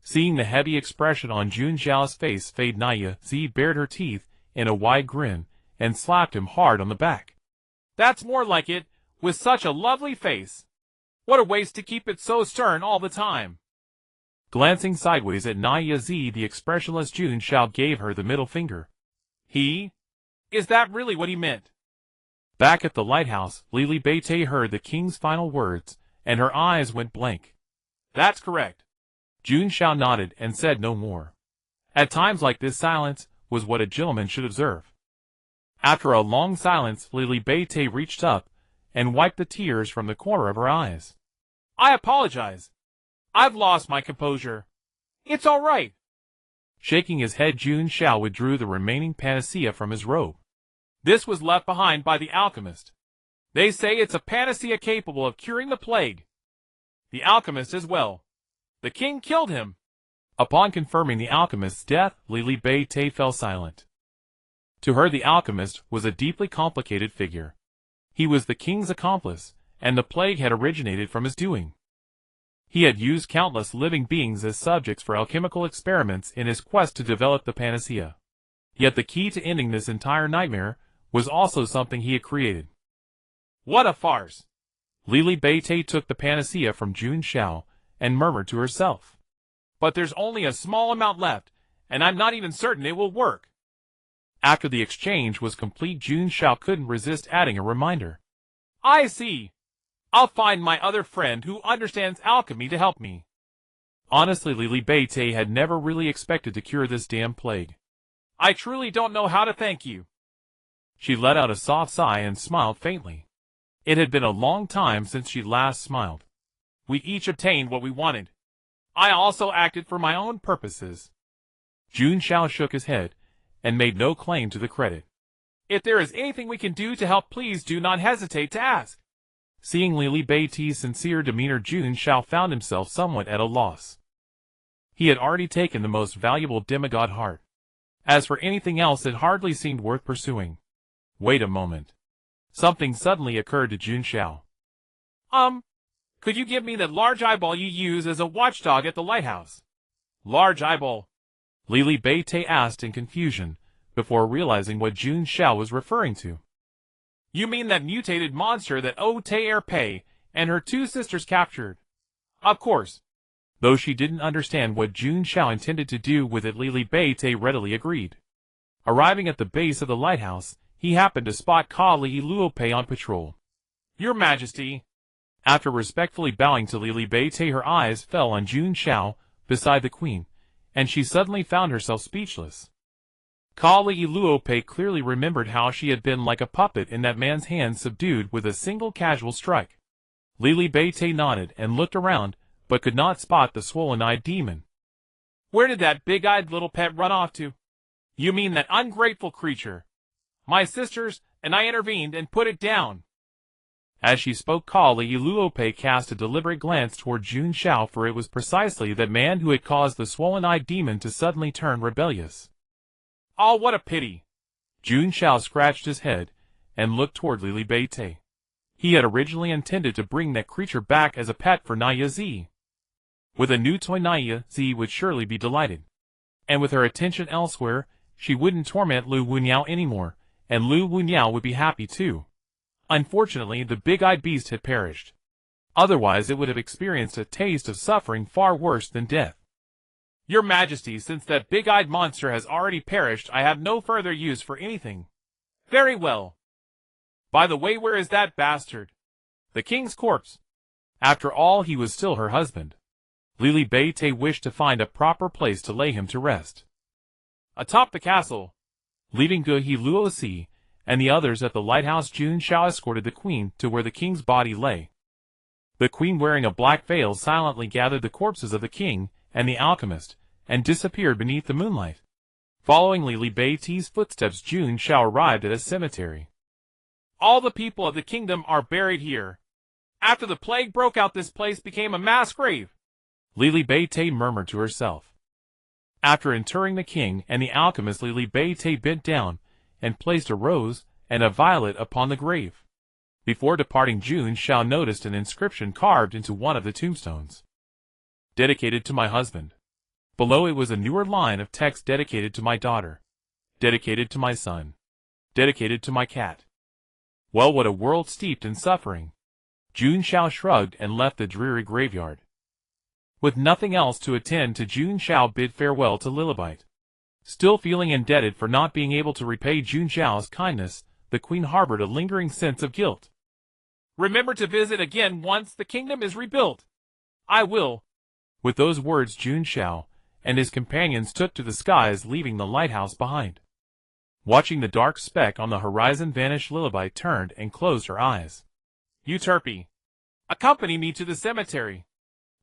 Speaker 1: Seeing the heavy expression on Jun Xiao's face fade, Naya Z bared her teeth in a wide grin and slapped him hard on the back.
Speaker 2: That's more like it, with such a lovely face. What a waste to keep it so stern all the time.
Speaker 1: Glancing sideways at Naya Z, the expressionless Jun Xiao gave her the middle finger.
Speaker 2: Is that really what he meant?
Speaker 1: Back at the lighthouse, Lily Beite heard the king's final words, and her eyes went blank.
Speaker 2: That's correct.
Speaker 1: Jun Xiao nodded and said no more. At times like this, silence was what a gentleman should observe. After a long silence, Lily Beite reached up and wiped the tears from the corner of her eyes.
Speaker 2: I apologize. I've lost my composure. It's all right.
Speaker 1: Shaking his head, Jun Xiao withdrew the remaining panacea from his robe.
Speaker 2: This was left behind by the alchemist. They say it's a panacea capable of curing the plague. The alchemist as well. The king killed him.
Speaker 1: Upon confirming the alchemist's death, Lily Beite fell silent. To her, the alchemist was a deeply complicated figure. He was the king's accomplice, and the plague had originated from his doing. He had used countless living beings as subjects for alchemical experiments in his quest to develop the panacea. Yet the key to ending this entire nightmare was also something he had created.
Speaker 2: What a farce!
Speaker 1: Lily Beite took the panacea from Jun Xiao and murmured to herself.
Speaker 2: But there's only a small amount left, and I'm not even certain it will work.
Speaker 1: After the exchange was complete, Jun Xiao couldn't resist adding a reminder.
Speaker 2: I see. I'll find my other friend who understands alchemy to help me.
Speaker 1: Honestly, Lily Beite had never really expected to cure this damn plague.
Speaker 2: I truly don't know how to thank you.
Speaker 1: She let out a soft sigh and smiled faintly. It had been a long time since she last smiled.
Speaker 2: We each obtained what we wanted. I also acted for my own purposes.
Speaker 1: Jun Xiao shook his head and made no claim to the credit.
Speaker 2: If there is anything we can do to help, please do not hesitate to ask.
Speaker 1: Seeing Lily Beite's sincere demeanor, Jun Xiao found himself somewhat at a loss. He had already taken the most valuable demigod heart. As for anything else, it hardly seemed worth pursuing. Wait a moment. Something suddenly occurred to Jun Xiao.
Speaker 2: Could you give me that large eyeball you use as a watchdog at the lighthouse? Large eyeball?
Speaker 1: Lily Beite asked in confusion, before realizing what Jun Xiao was referring to.
Speaker 2: You mean that mutated monster that Pei and her two sisters captured? Of course.
Speaker 1: Though she didn't understand what Jun Xiao intended to do with it, Lily Beite readily agreed. Arriving at the base of the lighthouse, he happened to spot Pei on patrol.
Speaker 2: Your Majesty.
Speaker 1: After respectfully bowing to Lily Beite, her eyes fell on Jun Xiao beside the queen, and she suddenly found herself speechless. Pei clearly remembered how she had been like a puppet in that man's hands, subdued with a single casual strike. Lily Beite nodded and looked around, but could not spot the swollen-eyed demon.
Speaker 2: Where did that big-eyed little pet run off to? You mean that ungrateful creature? My sisters and I intervened and put it down.
Speaker 1: As she spoke, Pei cast a deliberate glance toward Jun Xiao, for it was precisely that man who had caused the swollen-eyed demon to suddenly turn rebellious.
Speaker 2: Oh, what a pity.
Speaker 1: Jun Xiao scratched his head and looked toward Lily Beite. He had originally intended to bring that creature back as a pet for Naya Z. With a new toy, Naya Z would surely be delighted. And with her attention elsewhere, she wouldn't torment Lu Wunyao anymore, and Lu Wunyao would be happy too. Unfortunately, the big-eyed beast had perished. Otherwise, it would have experienced a taste of suffering far worse than death.
Speaker 2: Your Majesty, since that big-eyed monster has already perished, I have no further use for anything. Very well. By the way, where is that bastard? The king's corpse.
Speaker 1: After all, he was still her husband. Lily Beite wished to find a proper place to lay him to rest.
Speaker 2: Atop the castle.
Speaker 1: Leaving Luosi and the others at the lighthouse, Jun Xiao escorted the queen to where the king's body lay. The queen, wearing a black veil, silently gathered the corpses of the king and the alchemist, and disappeared beneath the moonlight. Following Lily Beite's footsteps, Jun Xiao arrived at a cemetery.
Speaker 2: All the people of the kingdom are buried here. After the plague broke out, this place became a mass grave.
Speaker 1: Lily Beite murmured to herself. After interring the king and the alchemist, Lily Beite bent down and placed a rose and a violet upon the grave. Before departing, Jun Xiao noticed an inscription carved into one of the tombstones. Dedicated to my husband. Below it was a newer line of text: dedicated to my daughter. Dedicated to my son. Dedicated to my cat. Well, what a world steeped in suffering. Jun Xiao shrugged and left the dreary graveyard. With nothing else to attend to, Jun Xiao bid farewell to Lilibite. Still feeling indebted for not being able to repay Jun Xiao's kindness, the queen harbored a lingering sense of guilt.
Speaker 2: Remember to visit again once the kingdom is rebuilt. I will.
Speaker 1: With those words, Jun Xiao and his companions took to the skies, leaving the lighthouse behind. Watching the dark speck on the horizon vanish, Lilibite turned and closed her eyes.
Speaker 2: Euterpe, accompany me to the cemetery.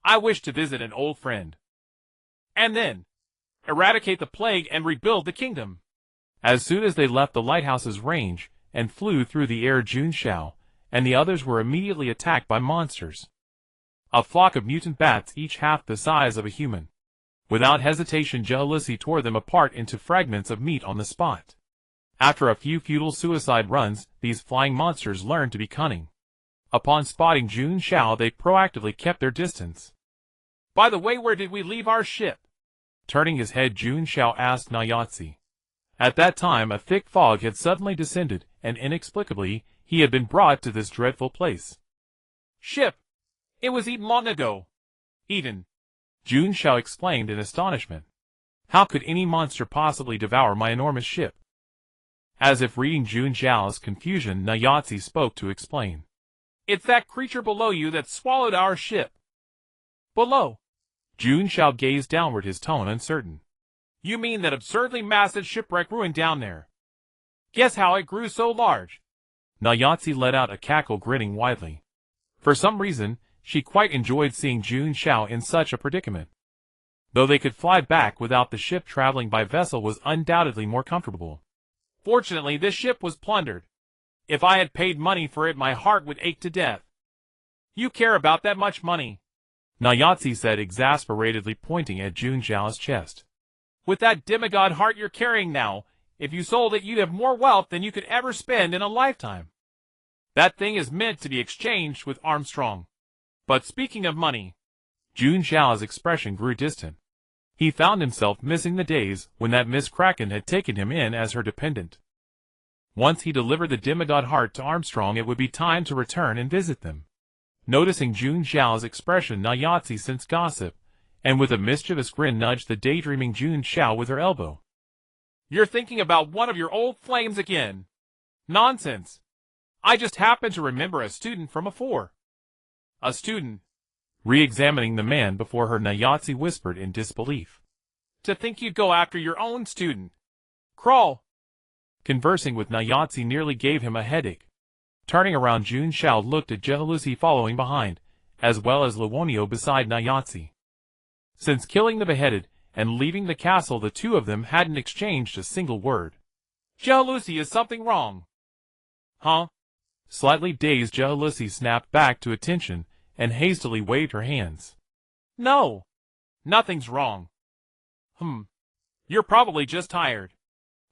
Speaker 2: I wish to visit an old friend. And then, eradicate the plague and rebuild the kingdom.
Speaker 1: As soon as they left the lighthouse's range and flew through the air, Jun Xiao and the others were immediately attacked by monsters. A flock of mutant bats, each half the size of a human. Without hesitation, Jealousy tore them apart into fragments of meat on the spot. After a few futile suicide runs, these flying monsters learned to be cunning. Upon spotting Jun Xiao, they proactively kept their distance.
Speaker 2: By the way, where did we leave our ship?
Speaker 1: Turning his head, Jun Xiao asked Nayatsi. At that time, a thick fog had suddenly descended, and inexplicably, he had been brought to this dreadful place.
Speaker 2: Ship! It was eaten long ago. Eaten.
Speaker 1: Jun Xiao exclaimed in astonishment. How could any monster possibly devour my enormous ship? As if reading Jun Xiao's confusion, Nayatsi spoke to explain.
Speaker 2: It's that creature below you that swallowed our ship. Below?
Speaker 1: Jun Xiao gazed downward, his tone uncertain.
Speaker 2: You mean that absurdly massive shipwreck ruined down there? Guess how it grew so large?
Speaker 1: Nayatsi let out a cackle, grinning widely. For some reason, she quite enjoyed seeing Jun Xiao in such a predicament. Though they could fly back without the ship, traveling by vessel was undoubtedly more comfortable.
Speaker 2: Fortunately, this ship was plundered. If I had paid money for it, my heart would ache to death. You care about that much money?
Speaker 1: Nayatsi said exasperatedly, pointing at Jun Xiao's chest.
Speaker 2: With that demigod heart you're carrying now, if you sold it, you'd have more wealth than you could ever spend in a lifetime. That thing is meant to be exchanged with Armstrong. But speaking of money...
Speaker 1: Jun Xiao's expression grew distant. He found himself missing the days when that Miss Kraken had taken him in as her dependent. Once he delivered the demigod heart to Armstrong, it would be time to return and visit them. Noticing Jun Xiao's expression, Nayatsi sensed gossip, and with a mischievous grin nudged the daydreaming Jun Xiao with her elbow.
Speaker 2: You're thinking about one of your old flames again. Nonsense. I just happened to remember a student from afore. A student?
Speaker 1: Re-examining the man before her, Nayatsi whispered in disbelief.
Speaker 2: To think you'd go after your own student. Crawl.
Speaker 1: Conversing with Nayatsi nearly gave him a headache. Turning around, Jun Xiao looked at Jealousy following behind, as well as Luonio beside Nayatsi. Since killing the beheaded and leaving the castle, the two of them hadn't exchanged a single word.
Speaker 2: Jealousy, is something wrong? Huh?
Speaker 1: Slightly dazed, Jealousy snapped back to attention and hastily waved her hands.
Speaker 2: No. Nothing's wrong. You're probably just tired.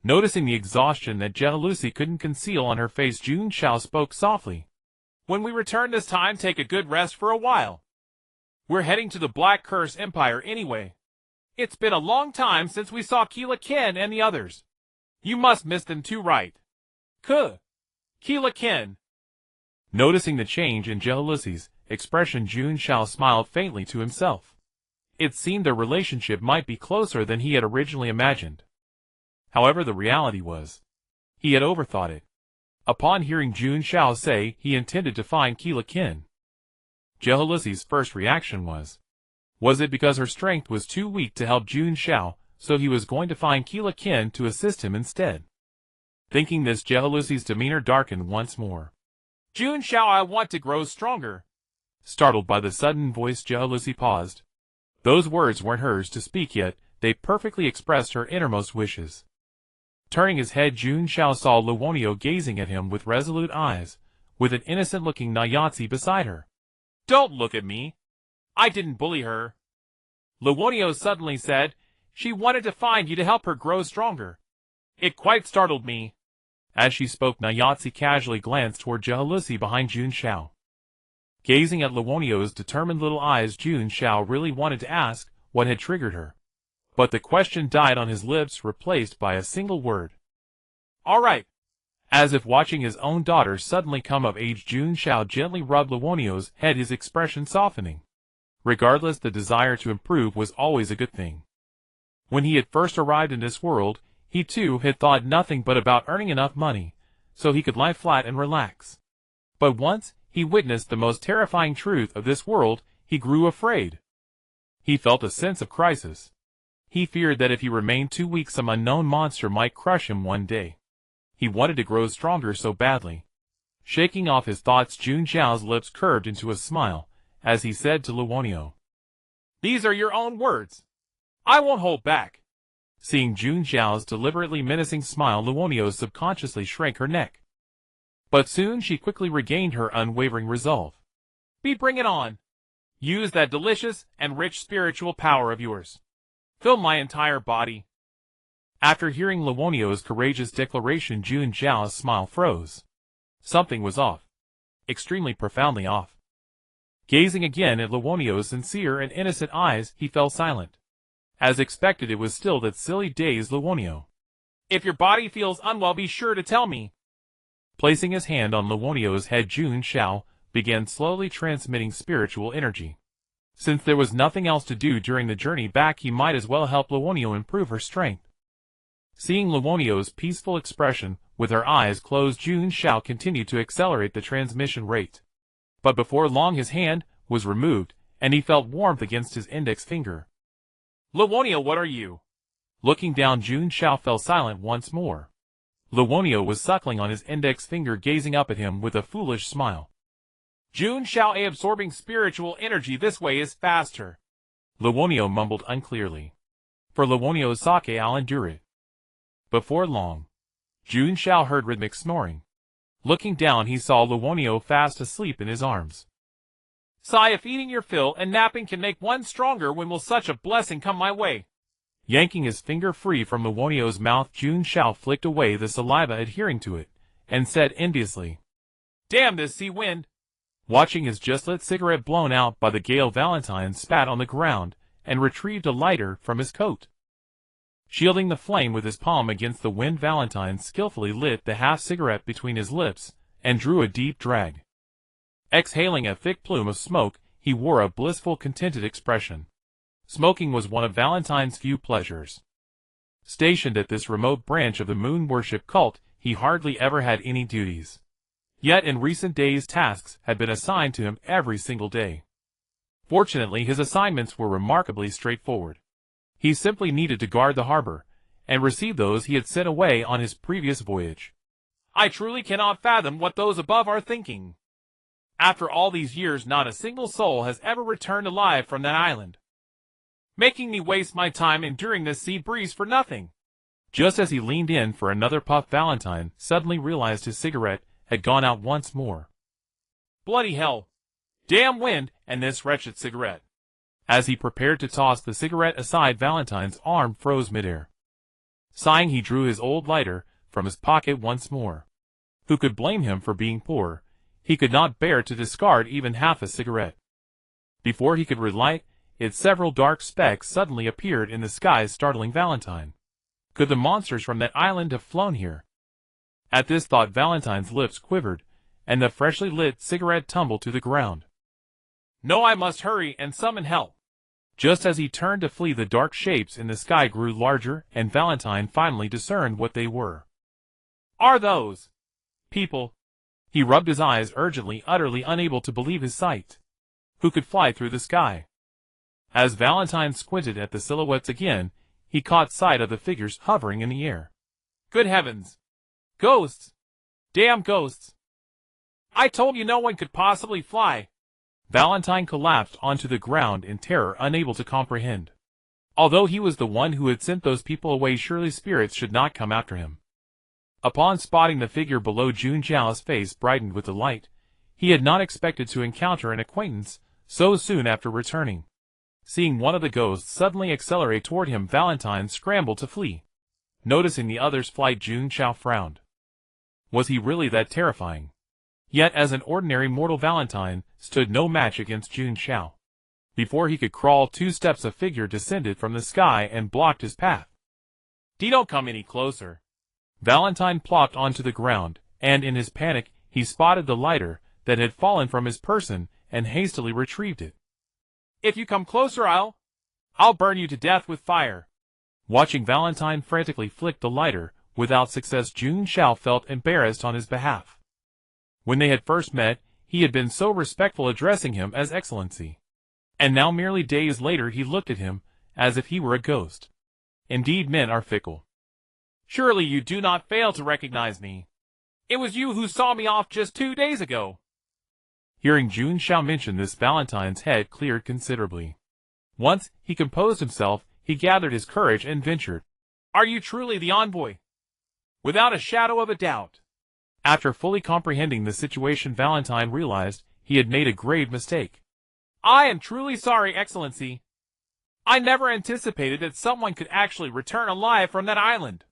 Speaker 1: Noticing the exhaustion that Jealousy couldn't conceal on her face, Jun Xiao spoke softly.
Speaker 2: When we return this time, take a good rest for a while. We're heading to the Black Curse Empire anyway. It's been a long time since we saw Keela Ken and the others. You must miss them too, right? Keela Ken.
Speaker 1: Noticing the change in Jealousy's expression, Jun Xiao smiled faintly to himself. It seemed their relationship might be closer than he had originally imagined. However, the reality was, he had overthought it. Upon hearing Jun Xiao say he intended to find Keela Ken, Jealousy's first reaction was it because her strength was too weak to help Jun Xiao, so he was going to find Keela Ken to assist him instead? Thinking this, Jealousy's demeanor darkened once more.
Speaker 2: Jun Xiao, I want to grow stronger.
Speaker 1: Startled by the sudden voice, Jealousy paused. Those words weren't hers to speak, yet they perfectly expressed her innermost wishes. Turning his head, Jun Xiao saw Luonio gazing at him with resolute eyes, with an innocent-looking Nayatsi beside her.
Speaker 2: Don't look at me. I didn't bully her. Luonio suddenly said she wanted to find you to help her grow stronger. It quite startled me.
Speaker 1: As she spoke, Nayatsi casually glanced toward Jahalusi behind Jun Xiao. Gazing at Luonio's determined little eyes, Jun Xiao really wanted to ask what had triggered her. But the question died on his lips, replaced by a single word.
Speaker 2: All right.
Speaker 1: As if watching his own daughter suddenly come of age, Jun Xiao gently rubbed Luonio's head, his expression softening. Regardless, the desire to improve was always a good thing. When he had first arrived in this world, he too had thought nothing but about earning enough money, so he could lie flat and relax. But once he witnessed the most terrifying truth of this world, he grew afraid. He felt a sense of crisis. He feared that if he remained too weak, some unknown monster might crush him one day. He wanted to grow stronger so badly. Shaking off his thoughts, Jun Xiao's lips curved into a smile, as he said to Luonio,
Speaker 2: "These are your own words. I won't hold back."
Speaker 1: Seeing Jun Xiao's deliberately menacing smile, Luonio subconsciously shrank her neck. But soon she quickly regained her unwavering resolve.
Speaker 2: Bring it on. Use that delicious and rich spiritual power of yours. Fill my entire body.
Speaker 1: After hearing Luonio's courageous declaration, Jun Xiao's smile froze. Something was off. Extremely profoundly off. Gazing again at Luonio's sincere and innocent eyes, he fell silent. As expected, it was still that silly, dazed Luonio.
Speaker 2: "If your body feels unwell, be sure to tell me."
Speaker 1: Placing his hand on Luonio's head, Jun Xiao began slowly transmitting spiritual energy. Since there was nothing else to do during the journey back, he might as well help Luonio improve her strength. Seeing Luonio's peaceful expression, with her eyes closed, Jun Xiao continued to accelerate the transmission rate. But before long his hand was removed, and he felt warmth against his index finger.
Speaker 2: "Luonio, what are you?"
Speaker 1: Looking down, Jun Xiao fell silent once more. Luonio was suckling on his index finger, gazing up at him with a foolish smile.
Speaker 2: "Jun Xiao, absorbing spiritual energy this way is faster."
Speaker 1: Luonio mumbled unclearly. "For Luonio's sake, I'll endure it." Before long, Jun Xiao heard rhythmic snoring. Looking down, he saw Luonio fast asleep in his arms.
Speaker 2: "Sigh, if eating your fill and napping can make one stronger, when will such a blessing come my way?"
Speaker 1: Yanking his finger free from Luonio's mouth, Jun Xiao flicked away the saliva adhering to it, and said enviously,
Speaker 2: "Damn this sea wind."
Speaker 1: Watching his just-lit cigarette blown out by the gale, Valentine spat on the ground and retrieved a lighter from his coat. Shielding the flame with his palm against the wind, Valentine skillfully lit the half-cigarette between his lips and drew a deep drag. Exhaling a thick plume of smoke, he wore a blissful, contented expression. Smoking was one of Valentine's few pleasures. Stationed at this remote branch of the moon worship cult, he hardly ever had any duties. Yet in recent days tasks had been assigned to him every single day. Fortunately, his assignments were remarkably straightforward. He simply needed to guard the harbor, and receive those he had sent away on his previous voyage.
Speaker 2: "I truly cannot fathom what those above are thinking. After all these years, not a single soul has ever returned alive from that island, making me waste my time enduring this sea breeze for nothing."
Speaker 1: Just as he leaned in for another puff, Valentine suddenly realized his cigarette had gone out once more.
Speaker 2: "Bloody hell! Damn wind and this wretched cigarette!"
Speaker 1: As he prepared to toss the cigarette aside, Valentine's arm froze midair. Sighing, he drew his old lighter from his pocket once more. Who could blame him for being poor? He could not bear to discard even half a cigarette. Before he could relight it, several dark specks suddenly appeared in the sky, startling Valentine. Could the monsters from that island have flown here? At this thought, Valentine's lips quivered, and the freshly lit cigarette tumbled to the ground.
Speaker 2: "No, I must hurry and summon help."
Speaker 1: Just as he turned to flee, the dark shapes in the sky grew larger, and Valentine finally discerned what they were.
Speaker 2: "Are those
Speaker 1: people?" He rubbed his eyes urgently, utterly unable to believe his sight. Who could fly through the sky? As Valentine squinted at the silhouettes again, he caught sight of the figures hovering in the air.
Speaker 2: "Good heavens! Ghosts! Damn ghosts! I told you no one could possibly fly."
Speaker 1: Valentine collapsed onto the ground in terror, unable to comprehend. Although he was the one who had sent those people away, surely spirits should not come after him. Upon spotting the figure below, Jun Xiao's face brightened with delight. He had not expected to encounter an acquaintance so soon after returning. Seeing one of the ghosts suddenly accelerate toward him, Valentine scrambled to flee. Noticing the other's flight, Jun Xiao frowned. Was he really that terrifying? Yet as an ordinary mortal, Valentine stood no match against Jun Xiao. Before he could crawl 2 steps, a figure descended from the sky and blocked his path.
Speaker 2: Don't come any closer.
Speaker 1: Valentine plopped onto the ground, and in his panic, he spotted the lighter that had fallen from his person and hastily retrieved it.
Speaker 2: If you come closer, I'll burn you to death with fire.
Speaker 1: Watching Valentine frantically flick the lighter, without success, Jun Xiao felt embarrassed on his behalf. When they had first met, he had been so respectful, addressing him as Excellency. And now, merely days later, he looked at him as if he were a ghost. Indeed, men are fickle.
Speaker 2: Surely you do not fail to recognize me. It was you who saw me off just 2 days ago.
Speaker 1: Hearing Jun Xiao mention this, Valentine's head cleared considerably. Once he composed himself, he gathered his courage and ventured.
Speaker 2: Are you truly the envoy? Without a shadow of a doubt.
Speaker 1: After fully comprehending the situation, Valentine realized he had made a grave mistake.
Speaker 2: I am truly sorry, Excellency. I never anticipated that someone could actually return alive from that island.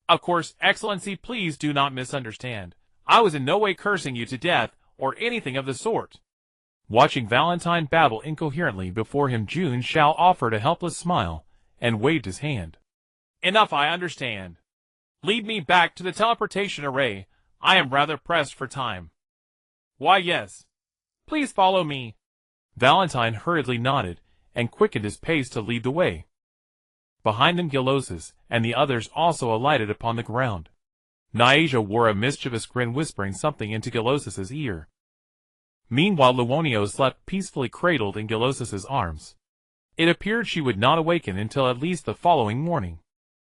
Speaker 2: Of course, Excellency, please do not misunderstand. I was in no way cursing you to death or anything of the sort.
Speaker 1: Watching Valentine babble incoherently before him, Jun Xiao offered a helpless smile and waved his hand.
Speaker 2: Enough, I understand. Lead me back to the teleportation array. I am rather pressed for time. Why, yes. Please follow me.
Speaker 1: Valentine hurriedly nodded and quickened his pace to lead the way. Behind them, Gillosis and the others also alighted upon the ground. Niasia wore a mischievous grin, whispering something into Gillosis's ear. Meanwhile, Luonio slept peacefully, cradled in Gillosis's arms. It appeared she would not awaken until at least the following morning.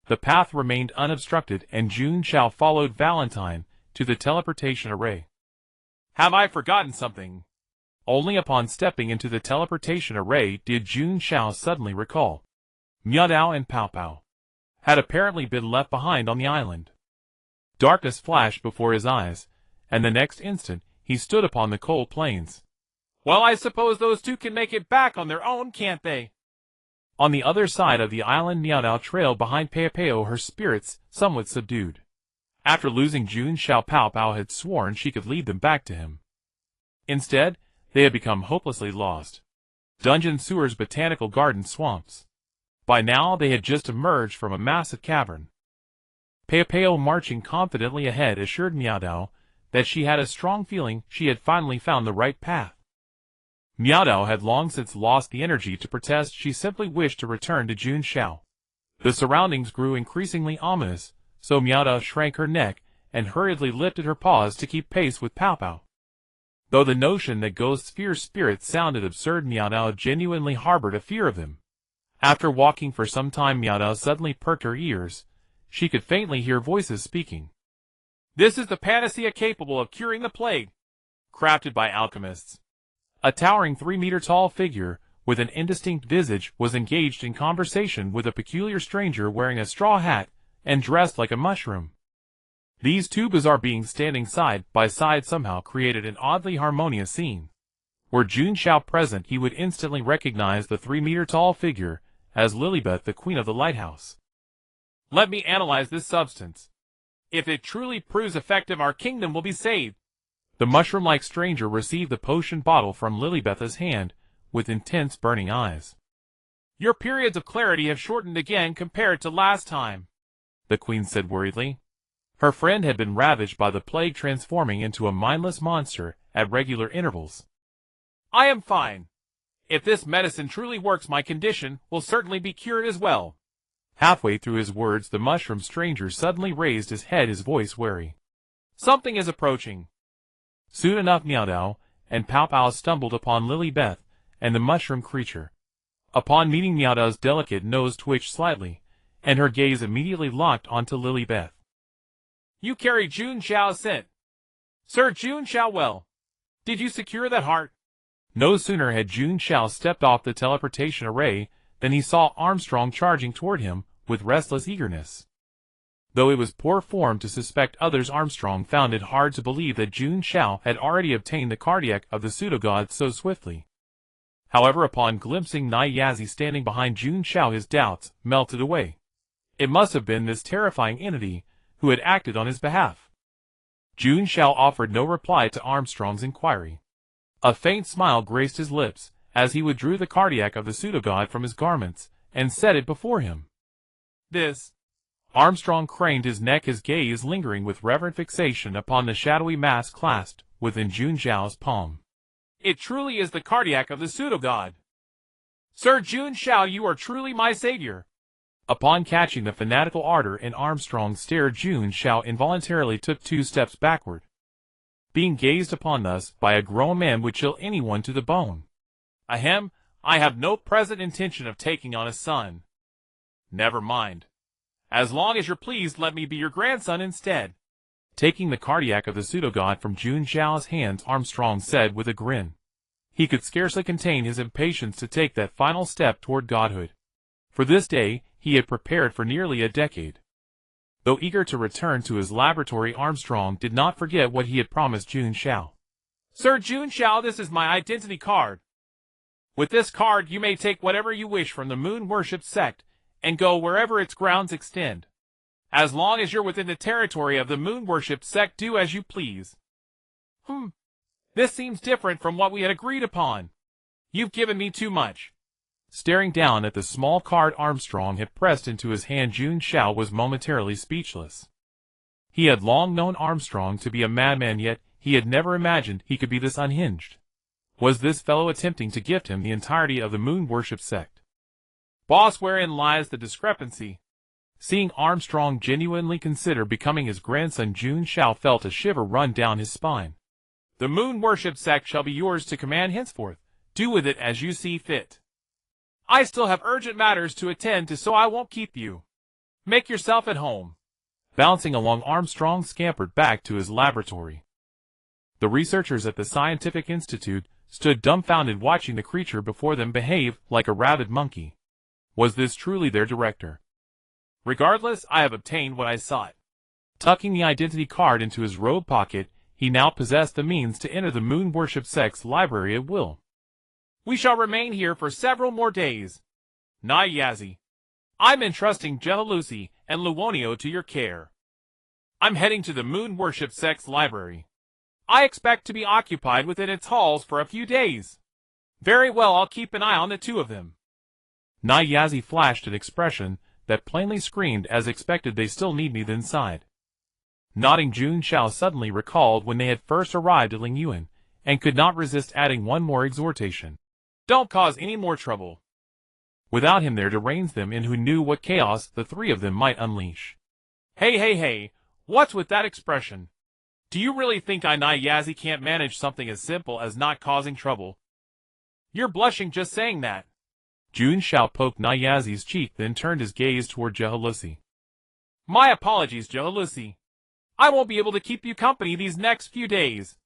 Speaker 1: The path remained unobstructed, and Jun Xiao followed Valentine to the teleportation array.
Speaker 2: Have I forgotten something?
Speaker 1: Only upon stepping into the teleportation array did Jun Xiao suddenly recall. Miao and Pao Pao had apparently been left behind on the island. Darkness flashed before his eyes, and the next instant he stood upon the cold plains.
Speaker 2: Well, I suppose those two can make it back on their own, can't they?
Speaker 1: On the other side of the island, Miao trailed behind Pao Pao, her spirits somewhat subdued. After losing Jun Xiao, Pao Pao had sworn she could lead them back to him. Instead, they had become hopelessly lost. Dungeon sewers, botanical gardens, swamps. By now they had just emerged from a massive cavern. Pao Pao, marching confidently ahead, assured Miao that she had a strong feeling she had finally found the right path. Miao had long since lost the energy to protest. She simply wished to return to Jun Xiao. The surroundings grew increasingly ominous, so Miao shrank her neck and hurriedly lifted her paws to keep pace with Pao Pao. Though the notion that ghosts fear spirits sounded absurd, Miao genuinely harbored a fear of them. After walking for some time, Miao suddenly perked her ears. She could faintly hear voices speaking.
Speaker 2: This is the panacea capable of curing the plague, crafted by alchemists.
Speaker 1: A towering 3-meter-tall figure with an indistinct visage was engaged in conversation with a peculiar stranger wearing a straw hat and dressed like a mushroom. These two bizarre beings standing side by side somehow created an oddly harmonious scene. Were Jun Xiao present, he would instantly recognize the 3-meter-tall figure as Lilibeth, the queen of the lighthouse.
Speaker 2: Let me analyze this substance. If it truly proves effective, our kingdom will be saved.
Speaker 1: The mushroom-like stranger received the potion bottle from Lilibeth's hand with intense burning eyes.
Speaker 2: Your periods of clarity have shortened again compared to last time,
Speaker 1: the queen said worriedly. Her friend had been ravaged by the plague, transforming into a mindless monster at regular intervals.
Speaker 2: I am fine. If this medicine truly works, my condition will certainly be cured as well.
Speaker 1: Halfway through his words, the mushroom stranger suddenly raised his head, his voice wary.
Speaker 2: Something is approaching.
Speaker 1: Soon enough, Miao and Pao Pao stumbled upon Lilibeth and the mushroom creature. Upon meeting, Miao's delicate nose twitched slightly, and her gaze immediately locked onto Lilibeth.
Speaker 2: You carry Jun Xiao's scent. Sir Jun Xiao, well, did you secure that heart?
Speaker 1: No sooner had Jun Xiao stepped off the teleportation array than he saw Armstrong charging toward him with restless eagerness. Though it was poor form to suspect others, Armstrong found it hard to believe that Jun Xiao had already obtained the cardiac of the pseudo-god so swiftly. However, upon glimpsing Niazi standing behind Jun Xiao, his doubts melted away. It must have been this terrifying entity who had acted on his behalf. Jun Xiao offered no reply to Armstrong's inquiry. A faint smile graced his lips as he withdrew the cardiac of the pseudogod from his garments and set it before him.
Speaker 2: This.
Speaker 1: Armstrong craned his neck, his gaze lingering with reverent fixation upon the shadowy mass clasped within Jun Xiao's palm.
Speaker 2: It truly is the cardiac of the pseudogod. Sir Jun Xiao, you are truly my savior.
Speaker 1: Upon catching the fanatical ardor in Armstrong's stare, Jun Xiao involuntarily took 2 steps backward. Being gazed upon thus by a grown man would chill anyone to the bone.
Speaker 2: Ahem, I have no present intention of taking on a son. Never mind. As long as you're pleased, let me be your grandson instead.
Speaker 1: Taking the cardiac of the pseudogod from Jun Xiao's hands, Armstrong said with a grin. He could scarcely contain his impatience to take that final step toward godhood. For this day, he had prepared for nearly a decade. Though eager to return to his laboratory, Armstrong did not forget what he had promised Jun Xiao.
Speaker 2: Sir Jun Xiao, this is my identity card. With this card, you may take whatever you wish from the Moon Worship sect and go wherever its grounds extend. As long as you're within the territory of the Moon Worship sect, do as you please. This seems different from what we had agreed upon. You've given me too much.
Speaker 1: Staring down at the small card Armstrong had pressed into his hand, Jun Xiao was momentarily speechless. He had long known Armstrong to be a madman, yet he had never imagined he could be this unhinged. Was this fellow attempting to gift him the entirety of the Moon Worship sect?
Speaker 2: Boss, wherein lies the discrepancy?
Speaker 1: Seeing Armstrong genuinely consider becoming his grandson, Jun Xiao felt a shiver run down his spine.
Speaker 2: The Moon Worship sect shall be yours to command henceforth. Do with it as you see fit. I still have urgent matters to attend to, so I won't keep you. Make yourself at home.
Speaker 1: Bouncing along, Armstrong scampered back to his laboratory. The researchers at the Scientific Institute stood dumbfounded, watching the creature before them behave like a rabid monkey. Was this truly their director?
Speaker 2: Regardless, I have obtained what I sought.
Speaker 1: Tucking the identity card into his robe pocket, he now possessed the means to enter the Moon Worship sect's library at will.
Speaker 2: We shall remain here for several more days. Nyazi, I'm entrusting Jehalusi and Luonio to your care. I'm heading to the Moon Worship sect's library. I expect to be occupied within its halls for a few days. Very well, I'll keep an eye on the 2 of them.
Speaker 1: Nyazi flashed an expression that plainly screamed, as expected, they still need me inside. Nodding, Jun Xiao suddenly recalled when they had first arrived at Lingyuan, and could not resist adding one more exhortation.
Speaker 2: Don't cause any more trouble.
Speaker 1: Without him there to rein them in, who knew what chaos the 3 of them might unleash.
Speaker 2: Hey, what's with that expression? Do you really think Nyazi can't manage something as simple as not causing trouble? You're blushing just saying that.
Speaker 1: Jun Xiao poked Nyazi's cheek, then turned his gaze toward Jehalusi.
Speaker 2: My apologies, Jehalusi. I won't be able to keep you company these next few days.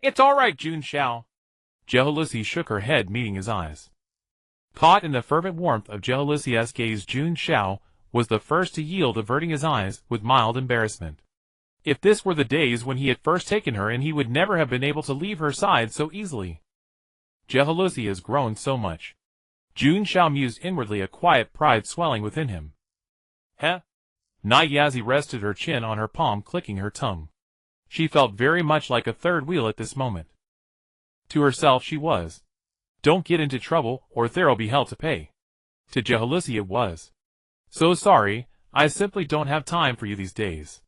Speaker 2: It's all right, Jun Xiao.
Speaker 1: Jehalusi shook her head, meeting his eyes. Caught in the fervent warmth of Jehalusi's gaze, Jun Xiao was the first to yield, averting his eyes with mild embarrassment. If this were the days when he had first taken her, and he would never have been able to leave her side so easily. Jehalusi has grown so much. Jun Xiao mused inwardly, a quiet pride swelling within him. Nyazi rested her chin on her palm, clicking her tongue. She felt very much like a third wheel at this moment. To herself she was, "Don't get into trouble, or there'll be hell to pay." To Jehalusi it was, "So sorry, I simply don't have time for you these days."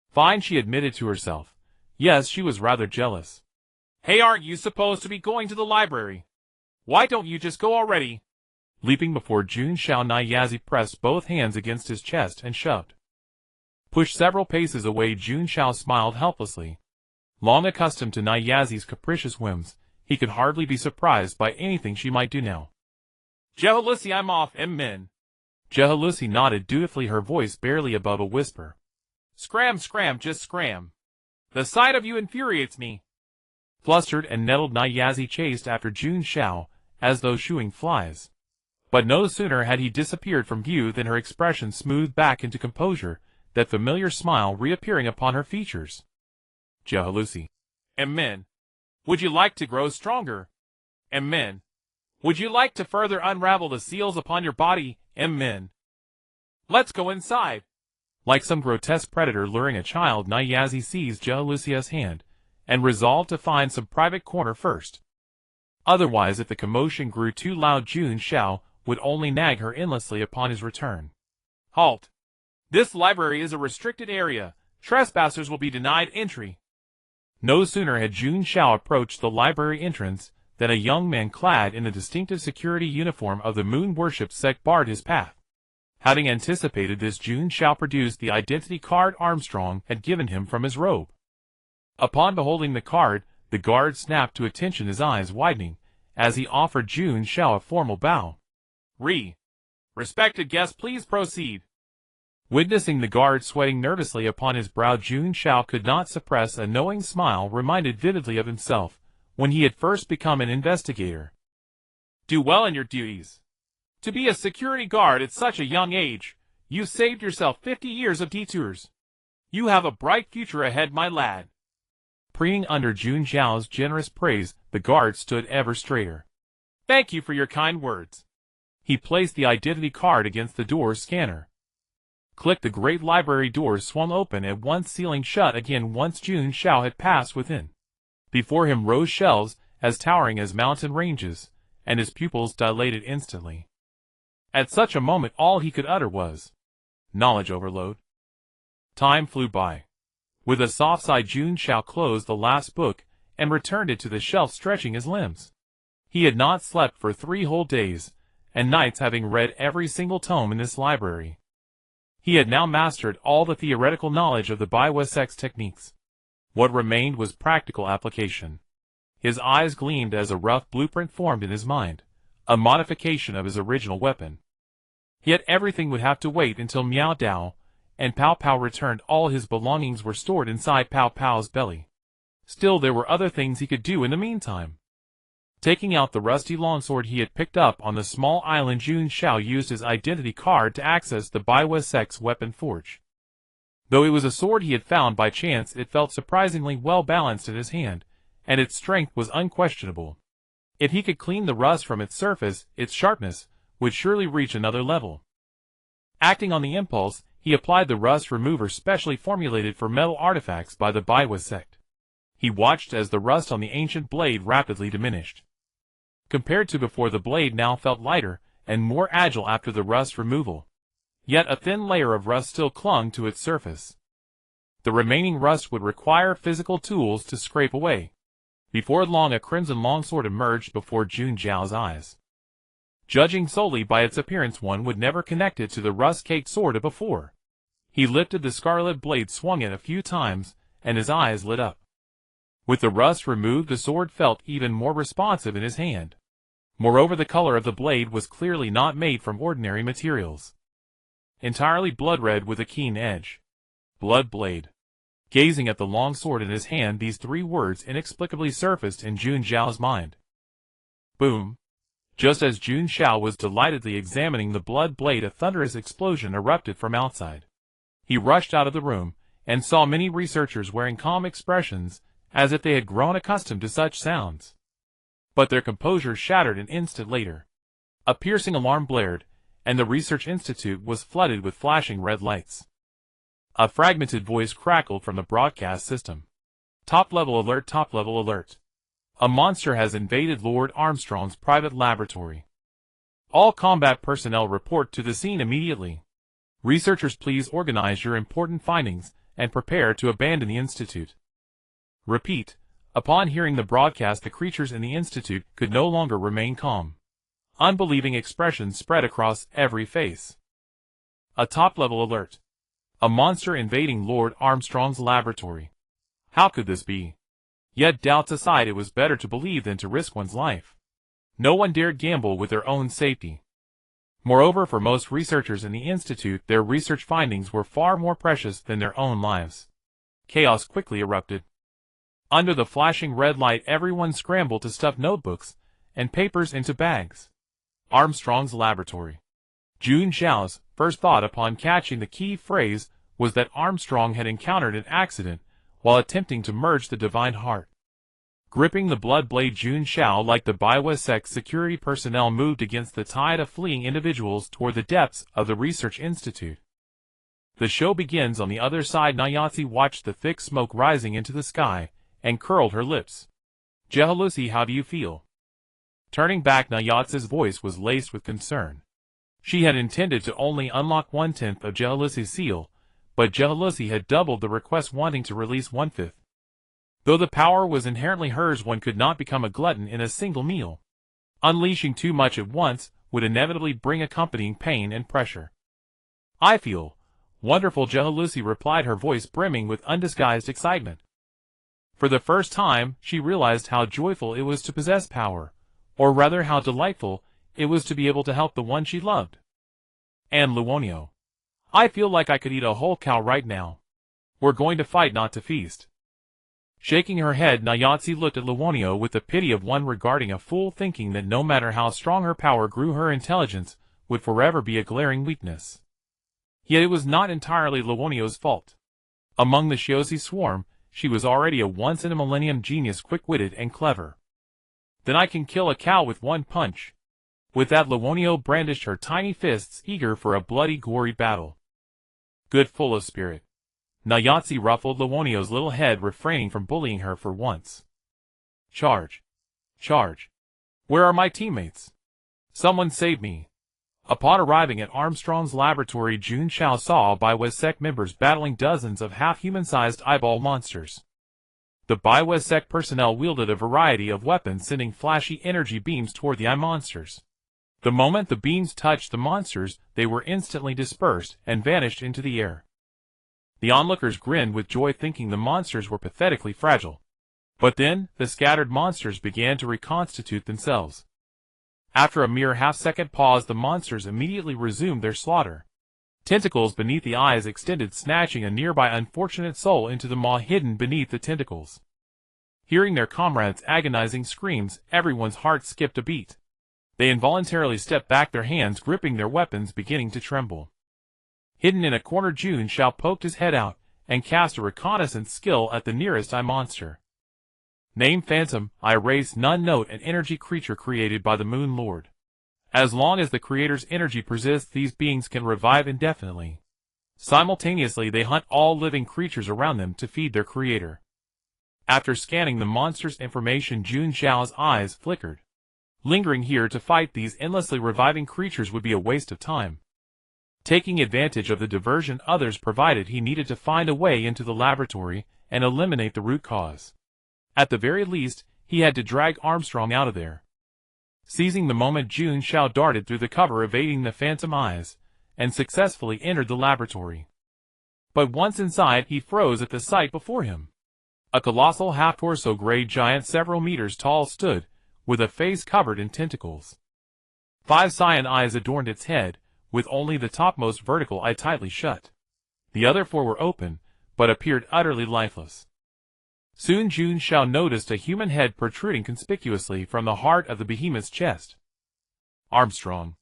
Speaker 1: Fine, she admitted to herself. Yes, she was rather jealous.
Speaker 2: Hey, aren't you supposed to be going to the library? Why don't you just go already?
Speaker 1: Leaping before Jun Xiao, Nyazi pressed both hands against his chest and shoved. Pushed several paces away, Jun Xiao smiled helplessly. Long accustomed to Nyazi's capricious whims, he could hardly be surprised by anything she might do now.
Speaker 2: Jehalusi, I'm off, Min.
Speaker 1: Jehalusi nodded dutifully, her voice barely above a whisper.
Speaker 2: Scram, just scram. The sight of you infuriates me.
Speaker 1: Flustered and nettled, Nyazi chased after Jun Xiao, as though shooing flies. But no sooner had he disappeared from view than her expression smoothed back into composure, that familiar smile reappearing upon her features. Jehalusi.
Speaker 2: Min, would you like to grow stronger? Min, would you like to further unravel the seals upon your body? Min. Let's go inside.
Speaker 1: Like some grotesque predator luring a child, Nyazi seized Lucia's hand, and resolved to find some private corner first. Otherwise, if the commotion grew too loud, Jun Xiao would only nag her endlessly upon his return.
Speaker 2: Halt! This library is a restricted area. Trespassers will be denied entry.
Speaker 1: No sooner had Jun Xiao approached the library entrance than a young man clad in the distinctive security uniform of the moon worship sect barred his path. Having anticipated this, Jun Xiao produced the identity card Armstrong had given him from his robe. Upon beholding the card, the guard snapped to attention, his eyes widening, as he offered Jun Xiao a formal bow.
Speaker 2: Respected guest, please proceed.
Speaker 1: Witnessing the guard sweating nervously upon his brow, Jun Xiao could not suppress a knowing smile, reminded vividly of himself when he had first become an investigator.
Speaker 2: Do well in your duties. To be a security guard at such a young age, you saved yourself 50 years of detours. You have a bright future ahead, my lad.
Speaker 1: Preening under Jun Xiao's generous praise, the guard stood ever straighter.
Speaker 2: Thank you for your kind words.
Speaker 1: He placed the identity card against the door's scanner. Click. The great library doors swung open, at once sealing shut again once Jun Xiao had passed within. Before him rose shelves as towering as mountain ranges, and his pupils dilated instantly. At such a moment all he could utter was knowledge overload. Time flew by. With a soft sigh, Jun Xiao closed the last book and returned it to the shelf, stretching his limbs. He had not slept for 3 whole days and nights, having read every single tome in this library. He had now mastered all the theoretical knowledge of the Biwesek's techniques. What remained was practical application. His eyes gleamed as a rough blueprint formed in his mind, a modification of his original weapon. Yet everything would have to wait until Miao Dao and Pao Pao returned. All his belongings were stored inside Pao Pao's belly. Still, there were other things he could do in the meantime. Taking out the rusty longsword he had picked up on the small island, Jun Xiao used his identity card to access the Biwesek's weapon forge. Though it was a sword he had found by chance, it felt surprisingly well balanced in his hand, and its strength was unquestionable. If he could clean the rust from its surface, its sharpness would surely reach another level. Acting on the impulse, he applied the rust remover specially formulated for metal artifacts by the Biwesek. He watched as the rust on the ancient blade rapidly diminished. Compared to before, the blade now felt lighter and more agile after the rust removal. Yet a thin layer of rust still clung to its surface. The remaining rust would require physical tools to scrape away. Before long, a crimson longsword emerged before Jun Xiao's eyes. Judging solely by its appearance, one would never connect it to the rust-caked sword of before. He lifted the scarlet blade, swung it a few times, and his eyes lit up. With the rust removed, the sword felt even more responsive in his hand. Moreover, the color of the blade was clearly not made from ordinary materials. Entirely blood red with a keen edge. Blood blade. Gazing at the long sword in his hand, these 3 words inexplicably surfaced in Jun Xiao's mind. Boom. Just as Jun Xiao was delightedly examining the blood blade, a thunderous explosion erupted from outside. He rushed out of the room, and saw many researchers wearing calm expressions, as if they had grown accustomed to such sounds. But their composure shattered an instant later. A piercing alarm blared, and the research institute was flooded with flashing red lights. A fragmented voice crackled from the broadcast system. Top-level alert, top-level alert. A monster has invaded Lord Armstrong's private laboratory. All combat personnel report to the scene immediately. Researchers, please organize your important findings and prepare to abandon the institute. Repeat. Upon hearing the broadcast, the creatures in the institute could no longer remain calm. Unbelieving expressions spread across every face. A top-level alert. A monster invading Lord Armstrong's laboratory. How could this be? Yet doubts aside, it was better to believe than to risk one's life. No one dared gamble with their own safety. Moreover, for most researchers in the institute, their research findings were far more precious than their own lives. Chaos quickly erupted. Under the flashing red light, everyone scrambled to stuff notebooks and papers into bags. Armstrong's laboratory. Jun Xiao's first thought upon catching the key phrase was that Armstrong had encountered an accident while attempting to merge the divine heart. Gripping the blood blade, Jun Xiao, like the Biwesek security personnel, moved against the tide of fleeing individuals toward the depths of the research institute. The show begins on the other side. Nyatsi watched the thick smoke rising into the sky, and curled her lips. Jealousy, how do you feel? Turning back, Nyatsi's voice was laced with concern. She had intended to only unlock 1/10 of Jealousy's seal, but Jealousy had doubled the request, wanting to release 1/5. Though the power was inherently hers, one could not become a glutton in a single meal. Unleashing too much at once would inevitably bring accompanying pain and pressure. I feel wonderful, Jealousy replied, her voice brimming with undisguised excitement. For the first time, she realized how joyful it was to possess power, or rather how delightful it was to be able to help the one she loved. And Luonio, I feel like I could eat a whole cow right now. We're going to fight, not to feast. Shaking her head, Nyatsi looked at Luonio with the pity of one regarding a fool, thinking that no matter how strong her power grew, her intelligence would forever be a glaring weakness. Yet it was not entirely Luonio's fault. Among the Shiozi swarm, she was already a once-in-a-millennium genius, quick-witted and clever. Then I can kill a cow with one punch. With that, Luonio brandished her tiny fists, eager for a bloody, gory battle. Good, full of spirit. Nyatsi ruffled Luonio's little head, refraining from bullying her for once. Charge! Charge! Where are my teammates? Someone save me! Upon arriving at Armstrong's laboratory, Jun Xiao saw Biwesec members battling dozens of half-human-sized eyeball monsters. The Biwesec personnel wielded a variety of weapons, sending flashy energy beams toward the eye monsters. The moment the beams touched the monsters, they were instantly dispersed and vanished into the air. The onlookers grinned with joy, thinking the monsters were pathetically fragile. But then, the scattered monsters began to reconstitute themselves. After a mere half-second pause, the monsters immediately resumed their slaughter. Tentacles beneath the eyes extended, snatching a nearby unfortunate soul into the maw hidden beneath the tentacles. Hearing their comrades' agonizing screams, everyone's heart skipped a beat. They involuntarily stepped back, their hands gripping their weapons, beginning to tremble. Hidden in a corner, Jun Xiao poked his head out and cast a reconnaissance skill at the nearest eye monster. Name Phantom, Eye Race, none, note an energy creature created by the Moon Lord. As long as the creator's energy persists, these beings can revive indefinitely. Simultaneously, they hunt all living creatures around them to feed their creator. After scanning the monster's information, Jun Xiao's eyes flickered. Lingering here to fight these endlessly reviving creatures would be a waste of time. Taking advantage of the diversion others provided, he needed to find a way into the laboratory and eliminate the root cause. At the very least, he had to drag Armstrong out of there. Seizing the moment, Jun Xiao darted through the cover, evading the phantom eyes, and successfully entered the laboratory. But once inside, he froze at the sight before him. A colossal half-torso gray giant several meters tall stood, with a face covered in tentacles. 5 cyan eyes adorned its head, with only the topmost vertical eye tightly shut. The other 4 were open, but appeared utterly lifeless. Soon Jun Xiao noticed a human head protruding conspicuously from the heart of the behemoth's chest. Armstrong.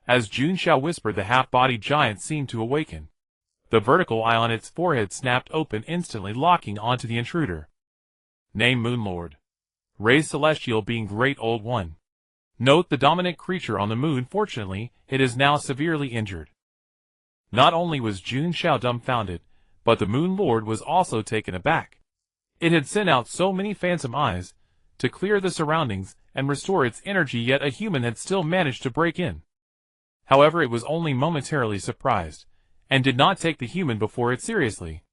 Speaker 1: As Jun Xiao whispered, the half-bodied giant seemed to awaken. The vertical eye on its forehead snapped open, instantly locking onto the intruder. Name Moonlord. Race Celestial, being Great Old One. Note the dominant creature on the moon. Fortunately, it is now severely injured. Not only was Jun Xiao dumbfounded, but the Moon Lord was also taken aback. It had sent out so many phantom eyes to clear the surroundings and restore its energy, yet a human had still managed to break in. However, it was only momentarily surprised, and did not take the human before it seriously.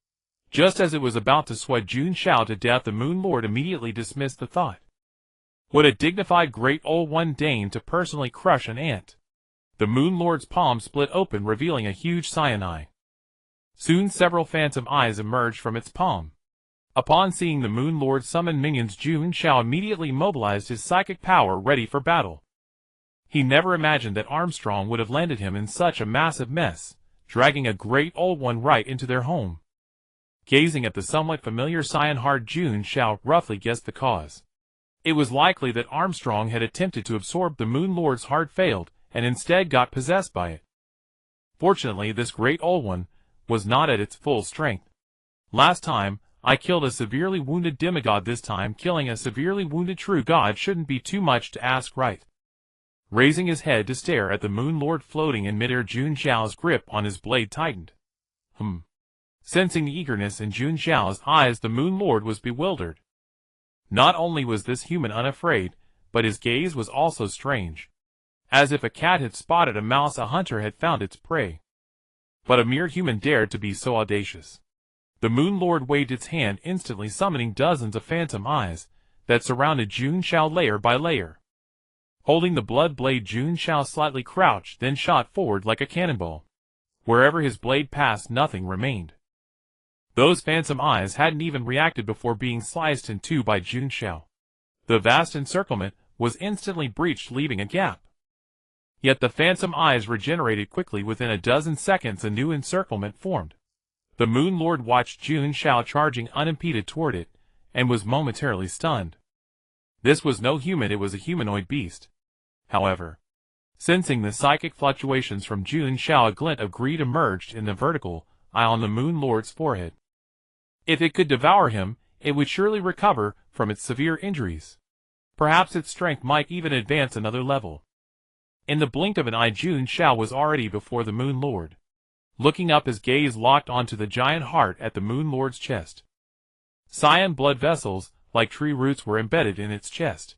Speaker 1: Just as it was about to sweat Jun Xiao to death, the Moon Lord immediately dismissed the thought. Would a dignified Great Old One deign to personally crush an ant? The Moon Lord's palm split open, revealing a huge cyan eye. Soon several phantom eyes emerged from its palm. Upon seeing the Moon Lord summon minions, Jun Xiao immediately mobilized his psychic power, ready for battle. He never imagined that Armstrong would have landed him in such a massive mess, dragging a Great Old One right into their home. Gazing at the somewhat familiar cyan heart, Jun Xiao roughly guessed the cause. It was likely that Armstrong had attempted to absorb the Moon Lord's heart, failed, and instead got possessed by it. Fortunately, this Great Old One was not at its full strength. Last time, I killed a severely wounded demigod. This time, killing a severely wounded true god shouldn't be too much to ask, right? Raising his head to stare at the Moon Lord floating in midair, Jun Xiao's grip on his blade tightened.
Speaker 2: Sensing the eagerness in Jun Xiao's eyes, the Moon Lord was bewildered. Not only was this human unafraid, but his gaze was also strange. As if a cat had spotted a mouse, a hunter had found its prey. But a mere human dared to be so audacious. The Moon Lord waved its hand, instantly summoning dozens of phantom eyes that surrounded Jun Xiao layer by layer. Holding the blood blade, Jun Xiao slightly crouched, then shot forward like a cannonball. Wherever his blade passed, nothing remained. Those phantom eyes hadn't even reacted before being sliced in two by Jun Xiao. The vast encirclement was instantly breached, leaving a gap. Yet the phantom eyes regenerated quickly. Within a dozen seconds, a new encirclement formed. The Moon Lord watched Jun Xiao charging unimpeded toward it, and was momentarily stunned. This was no human, it was a humanoid beast. However, sensing the psychic fluctuations from Jun Xiao, a glint of greed emerged in the vertical eye on the Moon Lord's forehead. If it could devour him, it would surely recover from its severe injuries. Perhaps its strength might even advance another level. In the blink of an eye, Jun Xiao was already before the Moon Lord. Looking up, his gaze locked onto the giant heart at the Moon Lord's chest. Cyan blood vessels, like tree roots, were embedded in its chest.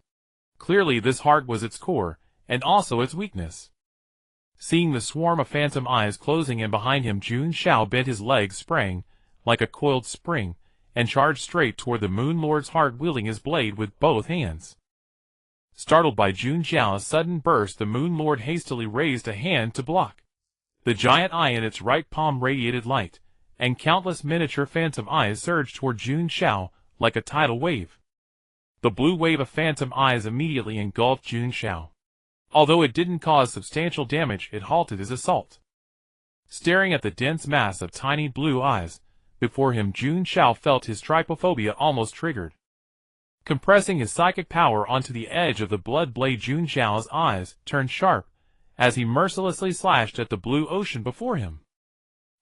Speaker 2: Clearly this heart was its core, and also its weakness. Seeing the swarm of phantom eyes closing in behind him, Jun Xiao bent his legs, sprang like a coiled spring, and charged straight toward the Moon Lord's heart, wielding his blade with both hands. Startled by Jun Xiao's sudden burst, the Moon Lord hastily raised a hand to block. The giant eye in its right palm radiated light, and countless miniature phantom eyes surged toward Jun Xiao like a tidal wave. The blue wave of phantom eyes immediately engulfed Jun Xiao. Although it didn't cause substantial damage, it halted his assault. Staring at the dense mass of tiny blue eyes before him, Jun Xiao felt his trypophobia almost triggered. Compressing his psychic power onto the edge of the blood blade, Jun Xiao's eyes turned sharp as he mercilessly slashed at the blue ocean before him.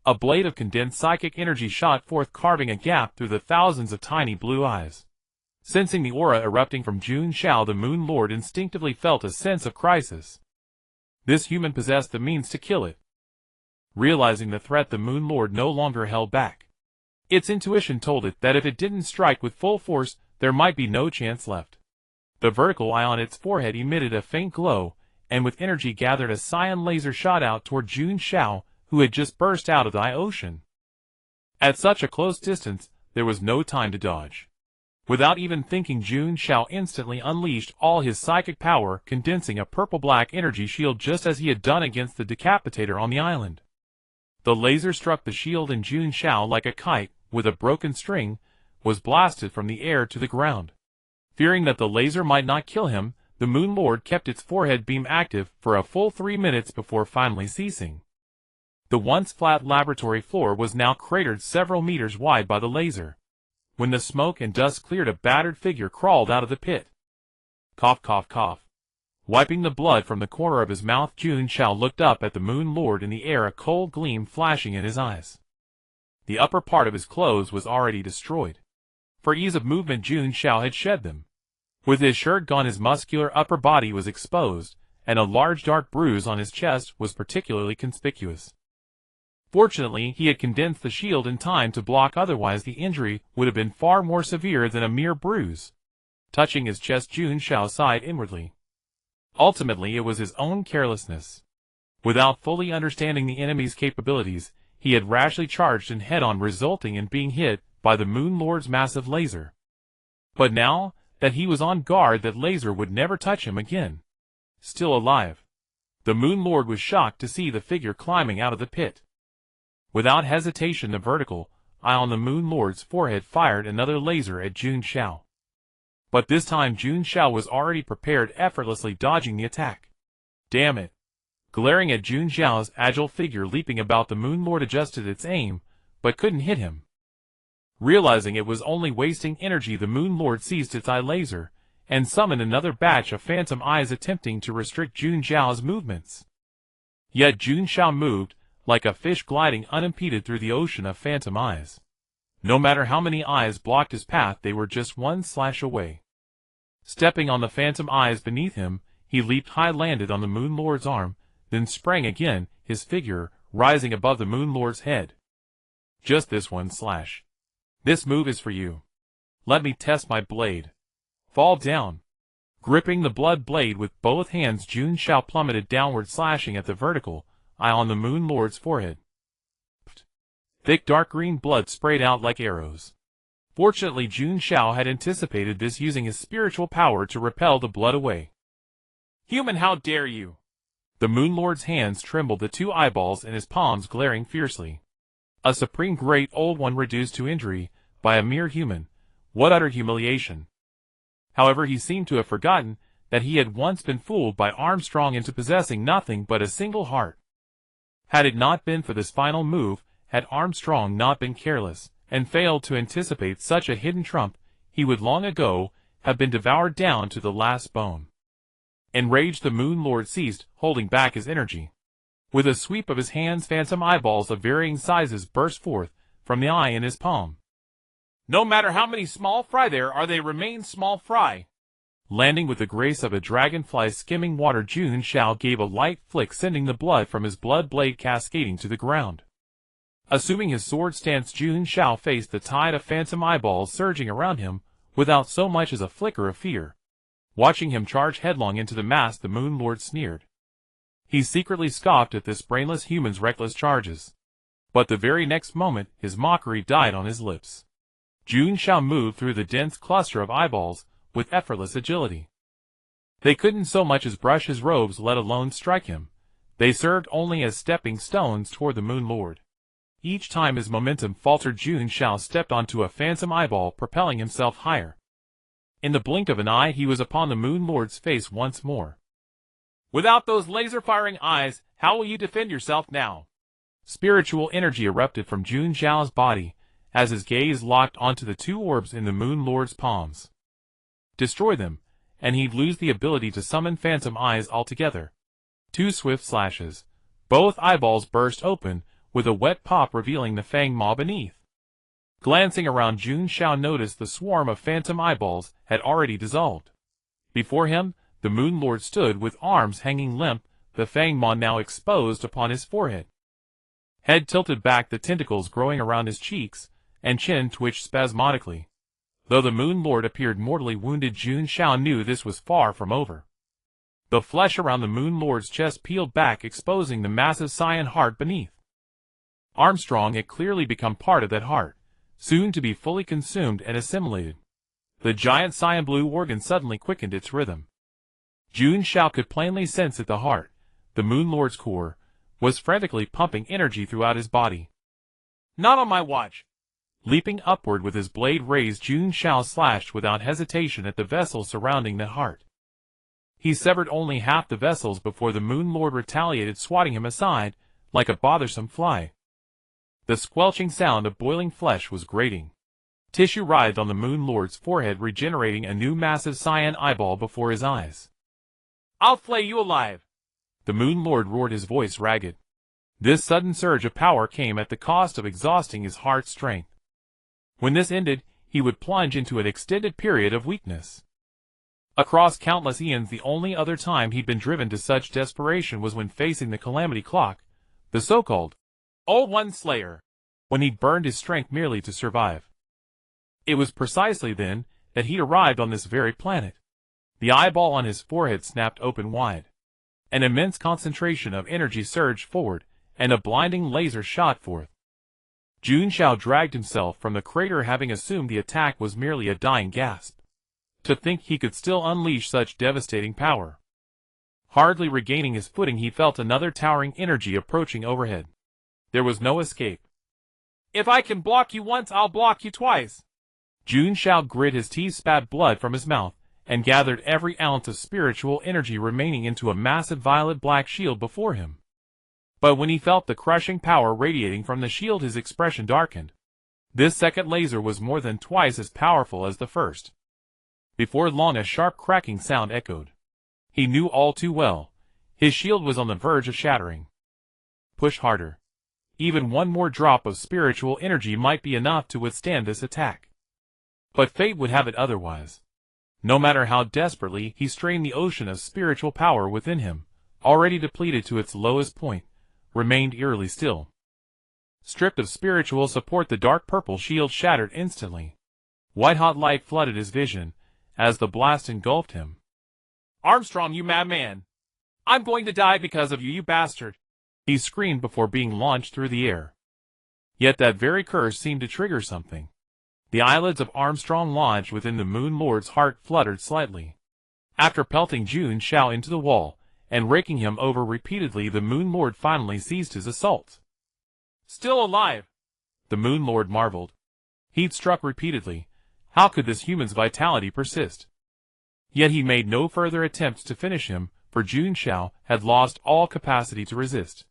Speaker 2: A blade of condensed psychic energy shot forth, carving a gap through the thousands of tiny blue eyes. Sensing the aura erupting from Jun Xiao, the Moon Lord instinctively felt a sense of crisis. This human possessed the means to kill it. Realizing the threat, the Moon Lord no longer held back. Its intuition told it that if it didn't strike with full force, there might be no chance left. The vertical eye on its forehead emitted a faint glow, and with energy gathered, a cyan laser shot out toward Jun Xiao, who had just burst out of the eye ocean. At such a close distance, there was no time to dodge. Without even thinking, Jun Xiao instantly unleashed all his psychic power, condensing a purple-black energy shield just as he had done against the decapitator on the island. The laser struck the shield, and Jun Xiao, like a kite with a broken string, was blasted from the air to the ground. Fearing that the laser might not kill him, the Moon Lord kept its forehead beam active for a full 3 minutes before finally ceasing. The once flat laboratory floor was now cratered several meters wide by the laser. When the smoke and dust cleared, a battered figure crawled out of the pit. Cough, cough, cough. Wiping the blood from the corner of his mouth, Jun Xiao looked up at the Moon Lord, in the air, a cold gleam flashing in his eyes. The upper part of his clothes was already destroyed. For ease of movement, Jun Xiao had shed them. With his shirt gone, his muscular upper body was exposed, and a large dark bruise on his chest was particularly conspicuous. Fortunately, he had condensed the shield in time to block, otherwise the injury would have been far more severe than a mere bruise. Touching his chest, Jun Xiao sighed inwardly. Ultimately, it was his own carelessness. Without fully understanding the enemy's capabilities, he had rashly charged in head-on, resulting in being hit by the Moon Lord's massive laser. But now that he was on guard, that laser would never touch him again. Still alive, the Moon Lord was shocked to see the figure climbing out of the pit. Without hesitation, the vertical eye on the Moon Lord's forehead fired another laser at Jun Xiao. But this time Jun Xiao was already prepared, effortlessly dodging the attack. Damn it! Glaring at Jun Xiao's agile figure leaping about, the Moon Lord adjusted its aim, but couldn't hit him. Realizing it was only wasting energy, the Moon Lord ceased its eye laser, and summoned another batch of phantom eyes, attempting to restrict Jun Xiao's movements. Yet Jun Xiao moved like a fish, gliding unimpeded through the ocean of phantom eyes. No matter how many eyes blocked his path, they were just one slash away. Stepping on the phantom eyes beneath him, he leaped high, landed on the Moon Lord's arm, then sprang again, his figure rising above the Moon Lord's head.
Speaker 1: Just this one slash. This move is for you. Let me test my blade. Fall down. Gripping the blood blade with both hands, Jun Xiao plummeted downward, slashing at the vertical eye on the Moon Lord's forehead. Thick dark green blood sprayed out like arrows. Fortunately, Jun Xiao had anticipated this, using his spiritual power to repel the blood away.
Speaker 2: Human, how dare you!
Speaker 1: The Moon Lord's hands trembled, the two eyeballs in his palms glaring fiercely. A supreme great old one reduced to injury by a mere human. What utter humiliation! However, he seemed to have forgotten that he had once been fooled by Armstrong into possessing nothing but a single heart. Had it not been for this final move, had Armstrong not been careless and failed to anticipate such a hidden trump, he would long ago have been devoured down to the last bone. Enraged, the Moon Lord ceased holding back his energy. With a sweep of his hands, phantom eyeballs of varying sizes burst forth from the eye in his palm.
Speaker 2: No matter how many small fry there are, they remain small fry.
Speaker 1: Landing with the grace of a dragonfly skimming water, Jun Xiao gave a light flick, sending the blood from his blood blade cascading to the ground. Assuming his sword stance, Jun Xiao faced the tide of phantom eyeballs surging around him without so much as a flicker of fear. Watching him charge headlong into the mass, the Moon Lord sneered. He secretly scoffed at this brainless human's reckless charges. But the very next moment, his mockery died on his lips. Jun Xiao moved through the dense cluster of eyeballs with effortless agility. They couldn't so much as brush his robes, let alone strike him. They served only as stepping stones toward the Moon Lord. Each time his momentum faltered, Jun Xiao stepped onto a phantom eyeball, propelling himself higher. In the blink of an eye, he was upon the Moon Lord's face once more.
Speaker 2: Without those laser-firing eyes, how will you defend yourself now?
Speaker 1: Spiritual energy erupted from Jun Xiao's body as his gaze locked onto the two orbs in the Moon Lord's palms. Destroy them, and he'd lose the ability to summon phantom eyes altogether. Two swift slashes. Both eyeballs burst open, with a wet pop revealing the fang maw beneath. Glancing around, Jun Xiao noticed the swarm of phantom eyeballs had already dissolved. Before him, the Moon Lord stood with arms hanging limp, the fang maw now exposed upon his forehead. Head tilted back, the tentacles growing around his cheeks, and chin twitched spasmodically. Though the Moon Lord appeared mortally wounded, Jun Xiao knew this was far from over. The flesh around the Moon Lord's chest peeled back, exposing the massive cyan heart beneath. Armstrong had clearly become part of that heart, soon to be fully consumed and assimilated. The giant cyan blue organ suddenly quickened its rhythm. Jun Xiao could plainly sense that the heart, the Moon Lord's core, was frantically pumping energy throughout his body.
Speaker 2: Not on my watch!
Speaker 1: Leaping upward with his blade raised, Jun Xiao slashed without hesitation at the vessels surrounding the heart. He severed only half the vessels before the Moon Lord retaliated, swatting him aside like a bothersome fly. The squelching sound of boiling flesh was grating. Tissue writhed on the Moon Lord's forehead, regenerating a new massive cyan eyeball before his eyes.
Speaker 2: I'll flay you alive!
Speaker 1: The Moon Lord roared, his voice ragged. This sudden surge of power came at the cost of exhausting his heart's strength. When this ended, he would plunge into an extended period of weakness. Across countless eons, the only other time he'd been driven to such desperation was when facing the Calamity Clock, the so-called
Speaker 2: Old One Slayer,
Speaker 1: when he'd burned his strength merely to survive. It was precisely then that he'd arrived on this very planet. The eyeball on his forehead snapped open wide. An immense concentration of energy surged forward, and a blinding laser shot forth. Jun Xiao dragged himself from the crater, having assumed the attack was merely a dying gasp. To think he could still unleash such devastating power. Hardly regaining his footing, he felt another towering energy approaching overhead. There was no escape.
Speaker 2: If I can block you once, I'll block you twice.
Speaker 1: Jun Xiao grit his teeth, spat blood from his mouth, and gathered every ounce of spiritual energy remaining into a massive violet-black shield before him. But when he felt the crushing power radiating from the shield, his expression darkened. This second laser was more than twice as powerful as the first. Before long, a sharp cracking sound echoed. He knew all too well. His shield was on the verge of shattering. Push harder. Even one more drop of spiritual energy might be enough to withstand this attack. But fate would have it otherwise. No matter how desperately he strained, the ocean of spiritual power within him, already depleted to its lowest point, remained eerily still. Stripped of spiritual support, the dark purple shield shattered instantly. White-hot light flooded his vision as the blast engulfed him.
Speaker 2: Armstrong, you madman! I'm going to die because of you, you bastard!
Speaker 1: He screamed before being launched through the air. Yet that very curse seemed to trigger something. The eyelids of Armstrong lodged within the Moon Lord's heart fluttered slightly. After pelting Jun Xiao into the wall and raking him over repeatedly, the Moon Lord finally ceased his assault.
Speaker 2: Still alive!
Speaker 1: The Moon Lord marveled. He'd struck repeatedly. How could this human's vitality persist? Yet he made no further attempts to finish him, for Jun Xiao had lost all capacity to resist.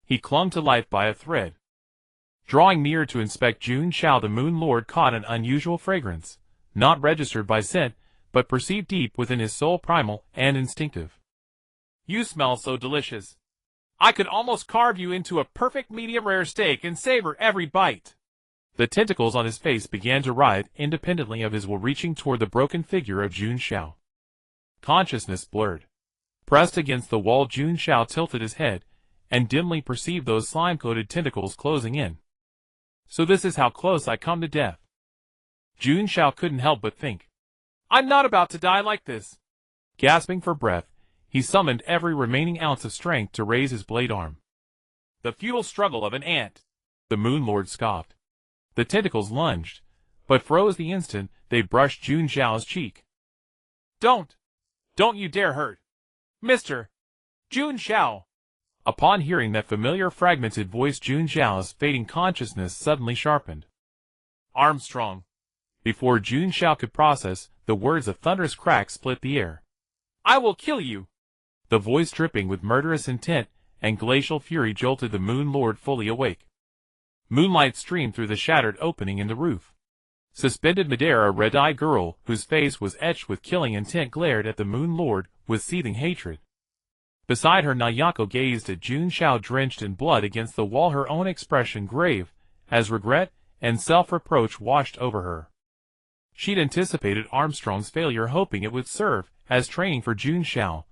Speaker 1: He clung to life by a thread. Drawing near to inspect Jun Xiao, the Moon Lord caught an unusual fragrance, not registered by scent, but perceived deep within his soul, primal and instinctive.
Speaker 2: You smell so delicious. I could almost carve you into a perfect medium-rare steak and savor every bite.
Speaker 1: The tentacles on his face began to writhe independently of his will, reaching toward the broken figure of Jun Xiao. Consciousness blurred. Pressed against the wall, Jun Xiao tilted his head and dimly perceived those slime-coated tentacles closing in. So this is how close I come to death. Jun Xiao couldn't help but think.
Speaker 2: I'm not about to die like this.
Speaker 1: Gasping for breath, he summoned every remaining ounce of strength to raise his blade arm.
Speaker 2: The futile struggle of an ant.
Speaker 1: The Moon Lord scoffed. The tentacles lunged, but froze the instant they brushed Jun Xiao's cheek.
Speaker 2: Don't you dare hurt Mr. Jun Xiao.
Speaker 1: Upon hearing that familiar fragmented voice, Jun Xiao's fading consciousness suddenly sharpened.
Speaker 2: Armstrong.
Speaker 1: Before Jun Xiao could process the words, a thunderous crack split the air.
Speaker 2: I will kill you.
Speaker 1: The voice, dripping with murderous intent and glacial fury, jolted the Moon Lord fully awake. Moonlight streamed through the shattered opening in the roof. Suspended midair, a red-eyed girl, whose face was etched with killing intent, glared at the Moon Lord with seething hatred. Beside her, Nayako gazed at Jun Xiao, drenched in blood against the wall, her own expression grave as regret and self-reproach washed over her. She'd anticipated Armstrong's failure, hoping it would serve as training for Jun Xiao,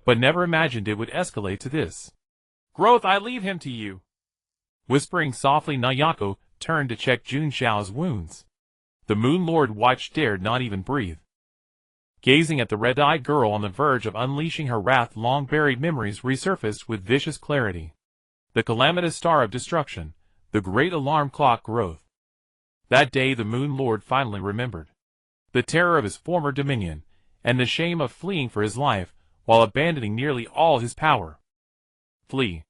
Speaker 1: but never imagined it would escalate to this.
Speaker 2: Growth, I leave him to you.
Speaker 1: Whispering softly, Nayako turned to check Jun Xiao's wounds. The Moon Lord watched, dared not even breathe. Gazing at the red-eyed girl on the verge of unleashing her wrath, long-buried memories resurfaced with vicious clarity. The calamitous star of destruction, the great alarm clock growth. That day the Moon Lord finally remembered. The terror of his former dominion, and the shame of fleeing for his life while abandoning nearly all his power. Flee.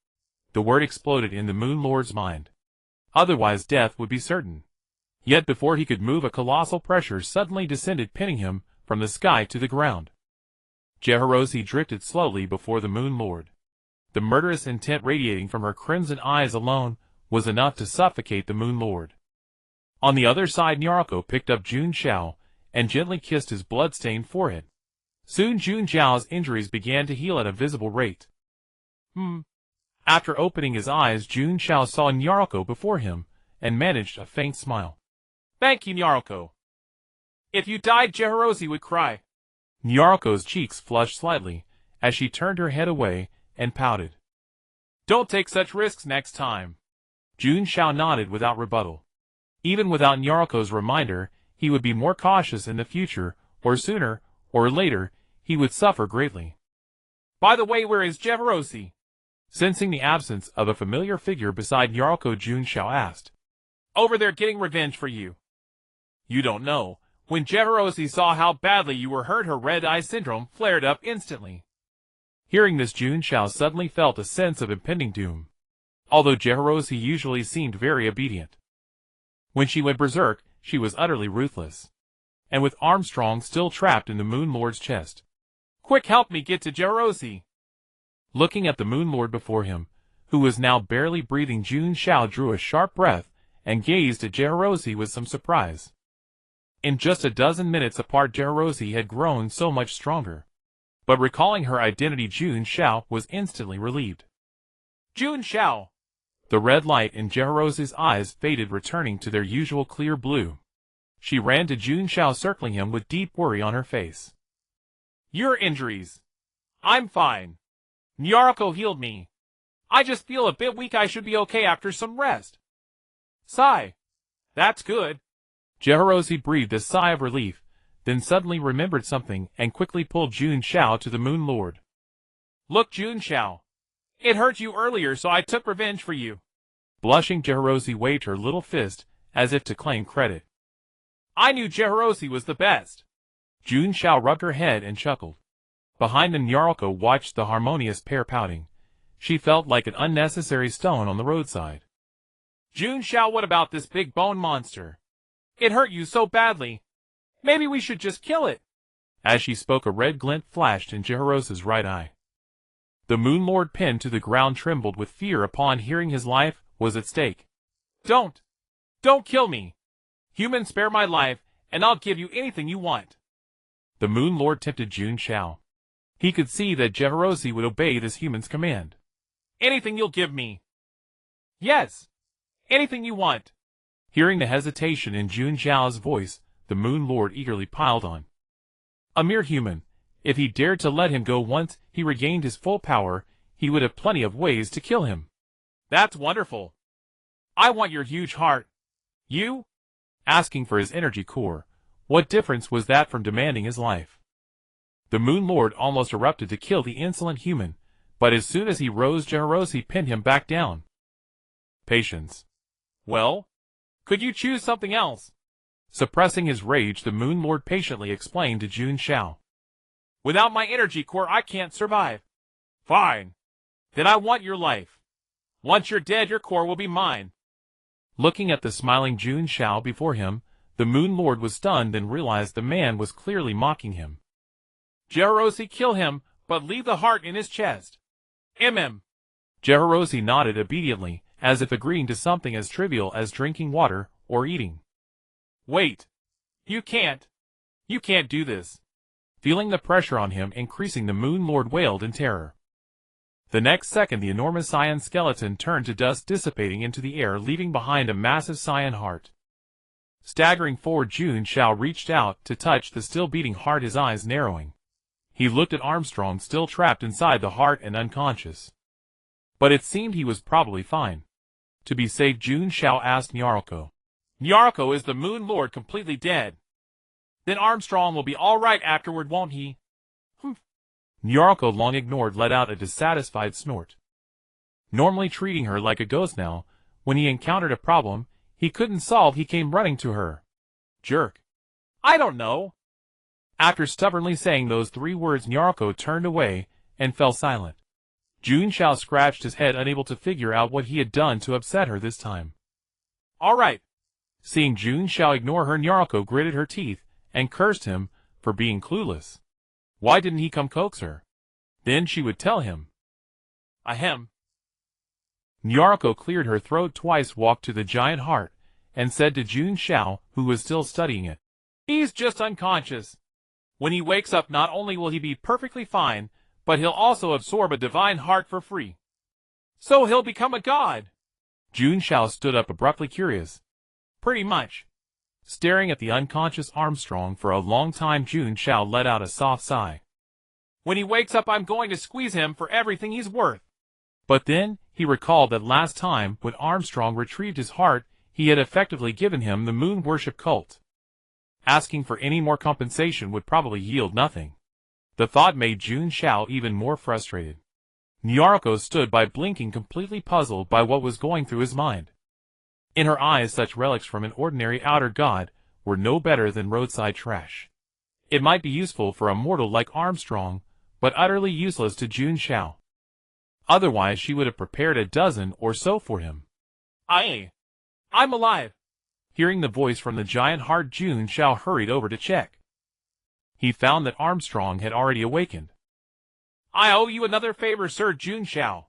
Speaker 1: The word exploded in the Moon Lord's mind. Otherwise death would be certain. Yet before he could move, a colossal pressure suddenly descended, pinning him from the sky to the ground. Jeharosi drifted slowly before the Moon Lord. The murderous intent radiating from her crimson eyes alone was enough to suffocate the Moon Lord. On the other side, Nyarko picked up Jun Xiao and gently kissed his blood-stained forehead. Soon Jun Xiao's injuries began to heal at a visible rate. After opening his eyes, Jun Xiao saw Nyarko before him and managed a faint smile.
Speaker 2: Thank you, Nyarko. If you died, Jeharosi would cry.
Speaker 1: Nyarko's cheeks flushed slightly as she turned her head away and pouted.
Speaker 2: Don't take such risks next time.
Speaker 1: Jun Xiao nodded without rebuttal. Even without Nyarko's reminder, he would be more cautious in the future, or sooner or later he would suffer greatly.
Speaker 2: By the way, where is Jeharosi?
Speaker 1: Sensing the absence of a familiar figure beside Nyarko, Jun Xiao asked.
Speaker 2: Over there getting revenge for you. You don't know. When Jeharosi saw how badly you were hurt, her red-eye syndrome flared up instantly.
Speaker 1: Hearing this, Jun Xiao suddenly felt a sense of impending doom. Although Jeharosi usually seemed very obedient, when she went berserk, she was utterly ruthless. And with Armstrong still trapped in the Moon Lord's chest.
Speaker 2: Quick, help me get to Jeharosi.
Speaker 1: Looking at the Moon Lord before him, who was now barely breathing, Jun Xiao drew a sharp breath and gazed at Jeharosi with some surprise. In just a dozen minutes apart, Jeharosi had grown so much stronger. But recalling her identity, Jun Xiao was instantly relieved.
Speaker 2: Jun Xiao!
Speaker 1: The red light in Jeharosi's eyes faded, returning to their usual clear blue. She ran to Jun Xiao, circling him with deep worry on her face.
Speaker 2: Your injuries. I'm fine. Nyarko healed me. I just feel a bit weak. I should be okay after some rest. Sigh. That's good.
Speaker 1: Jehorosi breathed a sigh of relief, then suddenly remembered something and quickly pulled Jun Xiao to the Moon Lord.
Speaker 2: Look, Jun Xiao. It hurt you earlier, so I took revenge for you.
Speaker 1: Blushing, Jehorosi waved her little fist as if to claim credit.
Speaker 2: I knew Jehorosi was the best.
Speaker 1: Jun Xiao rubbed her head and chuckled. Behind them, Nyaruko watched the harmonious pair pouting. She felt like an unnecessary stone on the roadside.
Speaker 2: Jun Xiao, what about this big bone monster? It hurt you so badly. Maybe we should just kill it.
Speaker 1: As she spoke, a red glint flashed in Jehorosi's right eye. The Moon Lord, pinned to the ground, trembled with fear upon hearing his life was at stake.
Speaker 2: Don't kill me. Human, spare my life, and I'll give you anything you want.
Speaker 1: The Moon Lord tempted Jun Xiao. He could see that Jehorosi would obey this human's command.
Speaker 2: Anything you'll give me. Yes, anything you want.
Speaker 1: Hearing the hesitation in Jun Xiao's voice, the Moon Lord eagerly piled on. A mere human. If he dared to let him go once he regained his full power, he would have plenty of ways to kill him.
Speaker 2: That's wonderful. I want your huge heart. You?
Speaker 1: Asking for his energy core. What difference was that from demanding his life? The Moon Lord almost erupted to kill the insolent human, but as soon as he rose, Jehorosi pinned him back down. Patience.
Speaker 2: Well, could you choose something else?
Speaker 1: Suppressing his rage, the Moon Lord patiently explained to Jun Xiao.
Speaker 2: Without my energy core, I can't survive. Fine. Then I want your life. Once you're dead, your core will be mine.
Speaker 1: Looking at the smiling Jun Xiao before him, the Moon Lord was stunned and realized the man was clearly mocking him.
Speaker 2: Jehorosi, kill him, but leave the heart in his chest.
Speaker 1: Jehorosi nodded obediently, as if agreeing to something as trivial as drinking water or eating.
Speaker 2: Wait. You can't do this.
Speaker 1: Feeling the pressure on him increasing, the Moon Lord wailed in terror. The next second, the enormous cyan skeleton turned to dust, dissipating into the air, leaving behind a massive cyan heart. Staggering forward, Jun Xiao reached out to touch the still beating heart, his eyes narrowing. He looked at Armstrong, still trapped inside the heart and unconscious. But it seemed he was probably fine. To be safe, Jun Xiao asked Nyaruko.
Speaker 2: Nyaruko, is the Moon Lord completely dead? Then Armstrong will be all right afterward, won't he?
Speaker 1: Nyaruko, long ignored, let out a dissatisfied snort. Normally treating her like a ghost now, when he encountered a problem he couldn't solve, he came running to her. Jerk.
Speaker 2: I don't know.
Speaker 1: After stubbornly saying those 3 words, Nyaruko turned away and fell silent. Jun Xiao scratched his head, unable to figure out what he had done to upset her this time.
Speaker 2: All right.
Speaker 1: Seeing Jun Xiao ignore her, Nyaruko gritted her teeth and cursed him for being clueless. Why didn't he come coax her? Then she would tell him.
Speaker 2: Ahem.
Speaker 1: Nyaruko cleared her throat twice, walked to the giant heart, and said to Jun Xiao, who was still studying it.
Speaker 2: He's just unconscious. When he wakes up, not only will he be perfectly fine, but he'll also absorb a divine heart for free. So he'll become a god.
Speaker 1: Jun Xiao stood up abruptly, curious.
Speaker 2: Pretty much.
Speaker 1: Staring at the unconscious Armstrong for a long time, Jun Xiao let out a soft sigh.
Speaker 2: When he wakes up, I'm going to squeeze him for everything he's worth.
Speaker 1: But then he recalled that last time when Armstrong retrieved his heart, he had effectively given him the moon worship cult. Asking for any more compensation would probably yield nothing. The thought made Jun Xiao even more frustrated. Nyaruko stood by, blinking, completely puzzled by what was going through his mind. In her eyes, such relics from an ordinary outer god were no better than roadside trash. It might be useful for a mortal like Armstrong, but utterly useless to Jun Xiao. Otherwise she would have prepared a dozen or so for him.
Speaker 2: I'm alive.
Speaker 1: Hearing the voice from the giant heart, Jun Xiao hurried over to check. He found that Armstrong had already awakened.
Speaker 2: I owe you another favor, Sir Jun Xiao.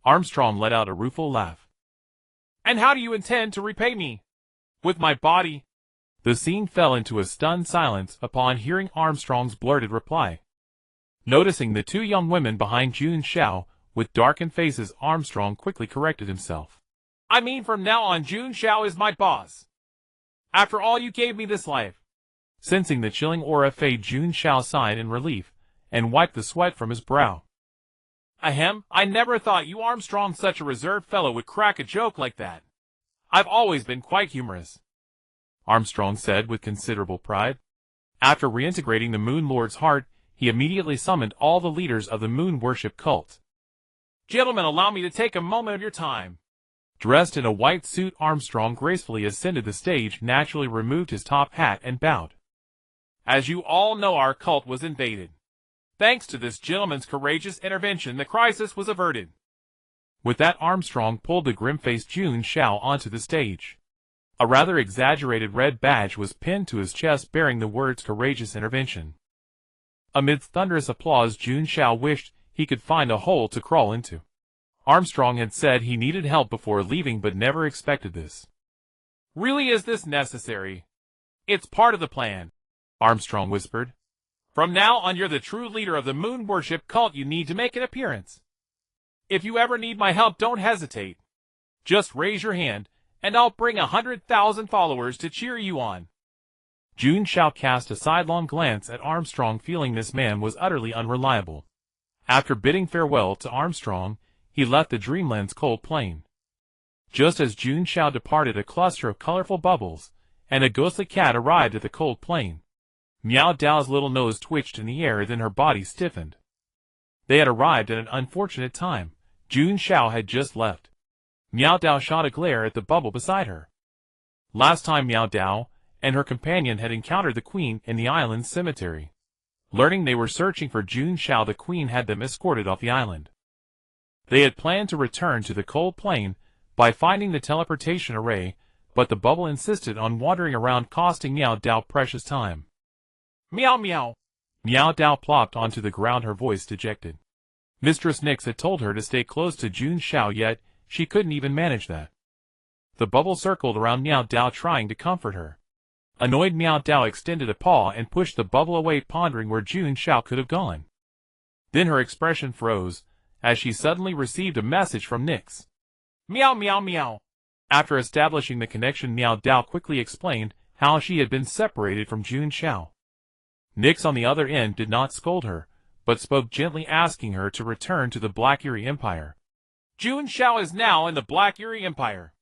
Speaker 1: Armstrong let out a rueful laugh.
Speaker 2: And how do you intend to repay me? With my body?
Speaker 1: The scene fell into a stunned silence upon hearing Armstrong's blurted reply. Noticing the 2 young women behind Jun Xiao with darkened faces, Armstrong quickly corrected himself.
Speaker 2: I mean, from now on, Jun Xiao is my boss. After all, you gave me this life.
Speaker 1: Sensing the chilling aura fade, Jun Xiao sighed in relief and wiped the sweat from his brow.
Speaker 2: Ahem, I never thought you, Armstrong, such a reserved fellow, would crack a joke like that. I've always been quite humorous,"
Speaker 1: Armstrong said with considerable pride. After reintegrating the Moon Lord's heart, he immediately summoned all the leaders of the moon worship cult.
Speaker 2: "Gentlemen, allow me to take a moment of your time."
Speaker 1: Dressed in a white suit, Armstrong gracefully ascended the stage, naturally removed his top hat, and bowed.
Speaker 2: "As you all know, our cult was invaded. Thanks to this gentleman's courageous intervention, the crisis was averted."
Speaker 1: With that, Armstrong pulled the grim-faced Jun Xiao onto the stage. A rather exaggerated red badge was pinned to his chest bearing the words "Courageous Intervention." Amidst thunderous applause, Jun Xiao wished he could find a hole to crawl into. Armstrong had said he needed help before leaving, but never expected this.
Speaker 2: "Really, is this necessary?" "It's part of the plan,"
Speaker 1: Armstrong whispered.
Speaker 2: "From now on, you're the true leader of the moon worship cult. You need to make an appearance. If you ever need my help, don't hesitate. Just raise your hand, and I'll bring 100,000 followers to cheer you on."
Speaker 1: Jun Xiao cast a sidelong glance at Armstrong, feeling this man was utterly unreliable. After bidding farewell to Armstrong, he left the Dreamland's cold plain. Just as Jun Xiao departed, a cluster of colorful bubbles and a ghostly cat arrived at the cold plain. Miao Dao's little nose twitched in the air, then her body stiffened. They had arrived at an unfortunate time. Jun Xiao had just left. Miao Dao shot a glare at the bubble beside her. Last time Miao Dao and her companion had encountered the queen in the island's cemetery. Learning they were searching for Jun Xiao, the queen had them escorted off the island. They had planned to return to the cold plain by finding the teleportation array, but the bubble insisted on wandering around, costing Miao Dao precious time.
Speaker 2: "Meow meow."
Speaker 1: Miao Dao plopped onto the ground, her voice dejected. Mistress Nix had told her to stay close to Jun Xiao, yet she couldn't even manage that. The bubble circled around Miao Dao, trying to comfort her. Annoyed, Miao Dao extended a paw and pushed the bubble away, pondering where Jun Xiao could have gone. Then her expression froze, as she suddenly received a message from Nix.
Speaker 2: "Meow meow meow."
Speaker 1: After establishing the connection, Miao Dao quickly explained how she had been separated from Jun Xiao. Nix on the other end did not scold her, but spoke gently, asking her to return to the Black Eerie Empire.
Speaker 2: "Jun Xiao is now in the Black Eerie Empire."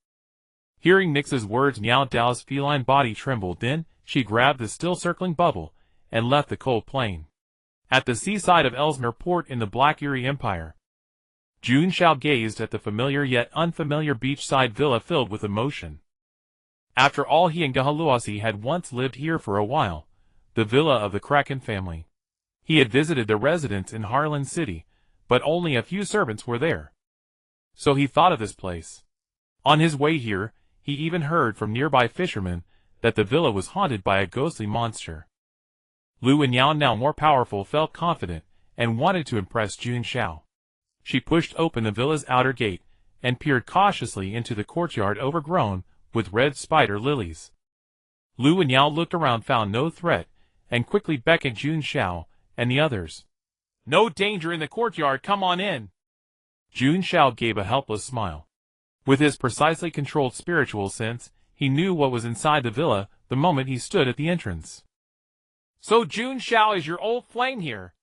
Speaker 1: Hearing Nix's words, Miao Dao's feline body trembled. Then she grabbed the still circling bubble and left the cold plain. At the seaside of Ellesmere Port in the Black Eerie Empire, Jun Xiao gazed at the familiar yet unfamiliar beachside villa filled with emotion. After all, he and Gahaluasi had once lived here for a while, the villa of the Kraken family. He had visited their residence in Harlan City, but only a few servants were there. So he thought of this place. On his way here, he even heard from nearby fishermen that the villa was haunted by a ghostly monster. Lu and Yao, now more powerful, felt confident and wanted to impress Jun Xiao. She pushed open the villa's outer gate and peered cautiously into the courtyard overgrown with red spider lilies. Lu and Yao looked around, found no threat, and quickly beckoned Jun Xiao and the others.
Speaker 2: "No danger in the courtyard, come on in."
Speaker 1: Jun Xiao gave a helpless smile. With his precisely controlled spiritual sense, he knew what was inside the villa the moment he stood at the entrance.
Speaker 2: "So Jun Xiao is your old flame here?"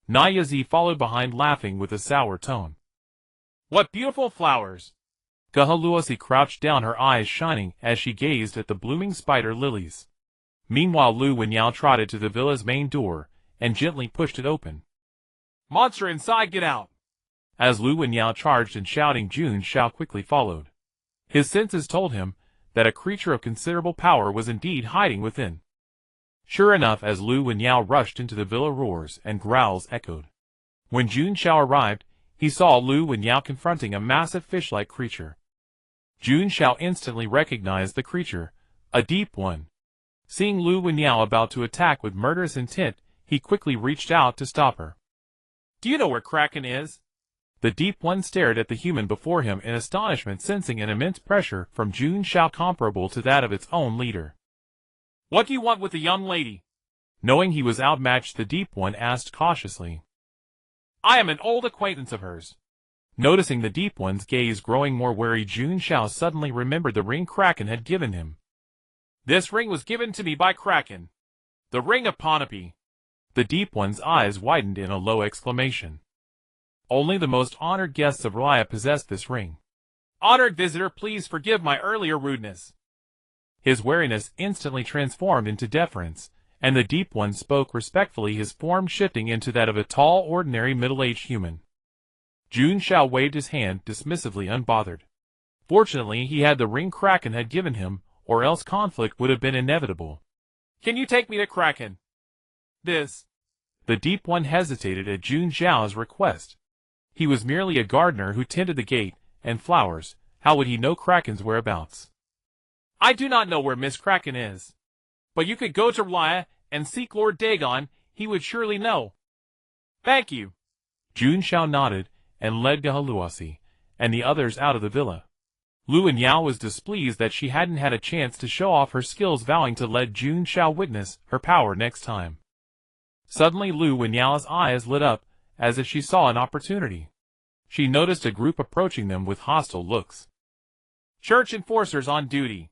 Speaker 1: Nayazi followed behind, laughing with a sour tone.
Speaker 2: "What beautiful flowers."
Speaker 1: Gahaluasi crouched down, her eyes shining as she gazed at the blooming spider lilies. Meanwhile, Lu and Yao trotted to the villa's main door and gently pushed it open.
Speaker 2: "Monster inside, get out."
Speaker 1: As Lu and Yao charged and shouting, Jun Xiao quickly followed. His senses told him that a creature of considerable power was indeed hiding within. Sure enough, as Lu and Yao rushed into the villa, roars and growls echoed. When Jun Xiao arrived, he saw Lu and Yao confronting a massive fish-like creature. Jun Xiao instantly recognized the creature, a deep one. Seeing Lu and Yao about to attack with murderous intent, he quickly reached out to stop her.
Speaker 2: "Do you know where Kraken is?"
Speaker 1: The deep one stared at the human before him in astonishment, sensing an immense pressure from Jun Xiao comparable to that of its own leader.
Speaker 2: "What do you want with the young lady?"
Speaker 1: Knowing he was outmatched, the deep one asked cautiously.
Speaker 2: "I am an old acquaintance of hers."
Speaker 1: Noticing the deep one's gaze growing more wary, Jun Xiao suddenly remembered the ring Kraken had given him.
Speaker 2: "This ring was given to me by Kraken. The ring of Ponape."
Speaker 1: The deep one's eyes widened in a low exclamation. Only the most honored guests of Raya possessed this ring.
Speaker 2: Honored visitor, please forgive my earlier rudeness.
Speaker 1: His wariness instantly transformed into deference, and the Deep One spoke respectfully, his form shifting into that of a tall, ordinary middle-aged human. Jun Xiao waved his hand, dismissively, unbothered. Fortunately, he had the ring Kraken had given him, or else conflict would have been inevitable.
Speaker 2: Can you take me to Kraken? This.
Speaker 1: The Deep One hesitated at Jun Xiao's request. He was merely a gardener who tended the gate and flowers. How would he know Kraken's whereabouts?
Speaker 2: I do not know where Miss Kraken is. But you could go to Raya and seek Lord Dagon, he would surely know. Thank you.
Speaker 1: Jun Xiao nodded and led Gahaluasi and the others out of the villa. Lu Yao was displeased that she hadn't had a chance to show off her skills, vowing to let Jun Xiao witness her power next time. Suddenly Lu Yao's eyes lit up, as if she saw an opportunity. She noticed a group approaching them with hostile looks.
Speaker 2: Church enforcers on duty.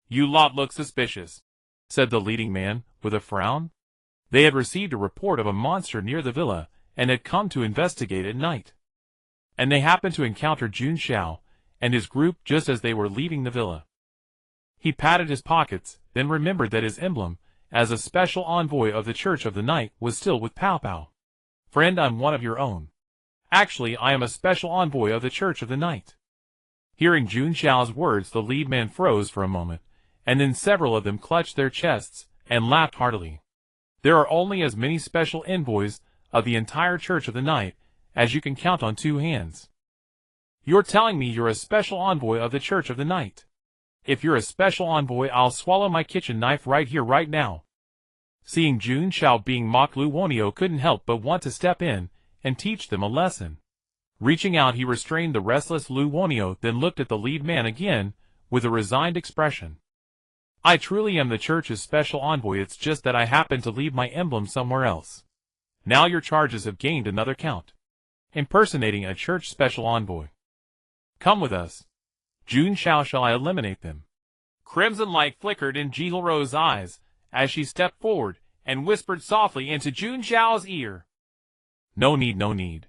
Speaker 2: You lot look suspicious,
Speaker 1: said the leading man, with a frown. They had received a report of a monster near the villa, and had come to investigate at night. And they happened to encounter Jun Xiao and his group just as they were leaving the villa. He patted his pockets, then remembered that his emblem, as a special envoy of the Church of the Night, was still with Pow Pow. Friend, I'm one of your own. Actually, I am a special envoy of the Church of the Night. Hearing Jun Xiao's words, the lead man froze for a moment, and then several of them clutched their chests and laughed heartily. There are only as many special envoys of the entire Church of the Night as you can count on two hands. You're telling me you're a special envoy of the Church of the Night? If you're a special envoy, I'll swallow my kitchen knife right here, right now. Seeing Jun Xiao being mocked, Lu Wonio couldn't help but want to step in and teach them a lesson. Reaching out, he restrained the restless Lu Wonio, then looked at the lead man again with a resigned expression. I truly am the Church's special envoy, it's just that I happened to leave my emblem somewhere else. Now your charges have gained another count. Impersonating a Church special envoy. Come with us. Jun Xiao, shall I eliminate them?
Speaker 2: Crimson light flickered in Jihoro's eyes as she stepped forward and whispered softly into Jun Xiao's ear.
Speaker 1: No need, no need.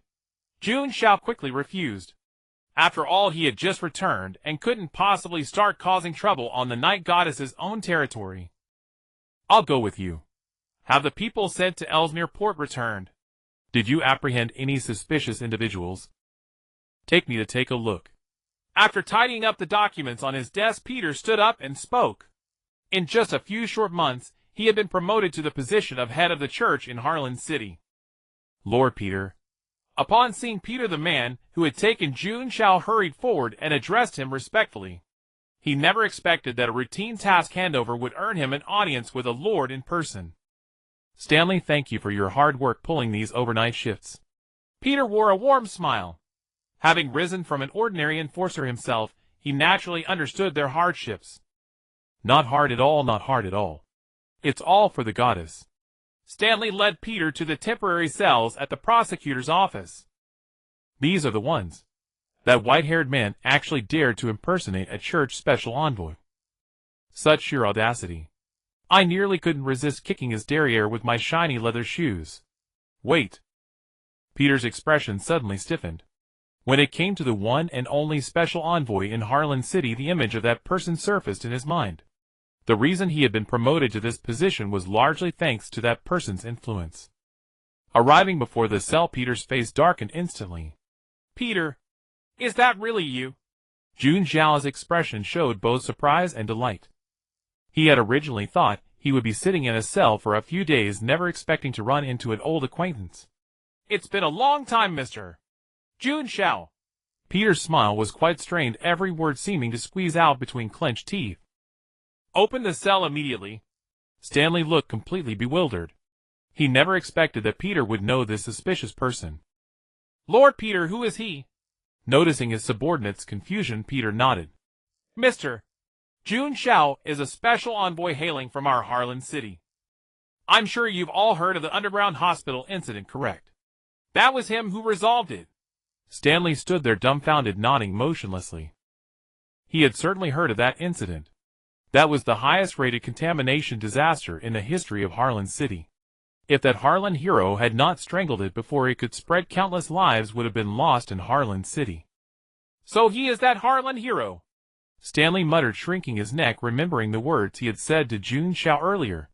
Speaker 2: Jun Xiao quickly refused. After all, he had just returned and couldn't possibly start causing trouble on the Night Goddess's own territory.
Speaker 1: I'll go with you.
Speaker 2: Have the people sent to Ellesmere Port returned?
Speaker 1: Did you apprehend any suspicious individuals? Take me to take a look.
Speaker 2: After tidying up the documents on his desk, Peter stood up and spoke. In just a few short months, he had been promoted to the position of head of the church in Harlan City.
Speaker 1: Lord Peter.
Speaker 2: Upon seeing Peter, the man who had taken Jun Xiao hurried forward and addressed him respectfully. He never expected that a routine task handover would earn him an audience with a lord in person.
Speaker 1: Stanley, thank you for your hard work pulling these overnight shifts.
Speaker 2: Peter wore a warm smile. Having risen from an ordinary enforcer himself, he naturally understood their hardships.
Speaker 1: Not hard at all, not hard at all. It's all for the goddess.
Speaker 2: Stanley led Peter to the temporary cells at the prosecutor's office.
Speaker 1: These are the ones. That white-haired man actually dared to impersonate a church special envoy. Such sheer audacity. I nearly couldn't resist kicking his derriere with my shiny leather shoes. Wait. Peter's expression suddenly stiffened. When it came to the one and only special envoy in Harlan City, the image of that person surfaced in his mind. The reason he had been promoted to this position was largely thanks to that person's influence. Arriving before the cell, Peter's face darkened instantly.
Speaker 2: Peter, is that really you?
Speaker 1: Jun Xiao's expression showed both surprise and delight. He had originally thought he would be sitting in a cell for a few days, never expecting to run into an old acquaintance.
Speaker 2: It's been a long time, Mr. Jun Xiao.
Speaker 1: Peter's smile was quite strained, every word seeming to squeeze out between clenched teeth.
Speaker 2: Open the cell immediately.
Speaker 1: Stanley looked completely bewildered. He never expected that Peter would know this suspicious person.
Speaker 2: Lord Peter, who is he?
Speaker 1: Noticing his subordinate's confusion, Peter nodded.
Speaker 2: Mr. Jun Xiao is a special envoy hailing from our Harlan City. I'm sure you've all heard of the underground hospital incident, correct? That was him who resolved it.
Speaker 1: Stanley stood there dumbfounded, nodding motionlessly. He had certainly heard of that incident. That was the highest-rated contamination disaster in the history of Harlan City. If that Harlan hero had not strangled it before it could spread, countless lives would have been lost in Harlan City.
Speaker 2: So he is that Harlan hero.
Speaker 1: Stanley muttered, shrinking his neck, remembering the words he had said to Jun Xiao earlier.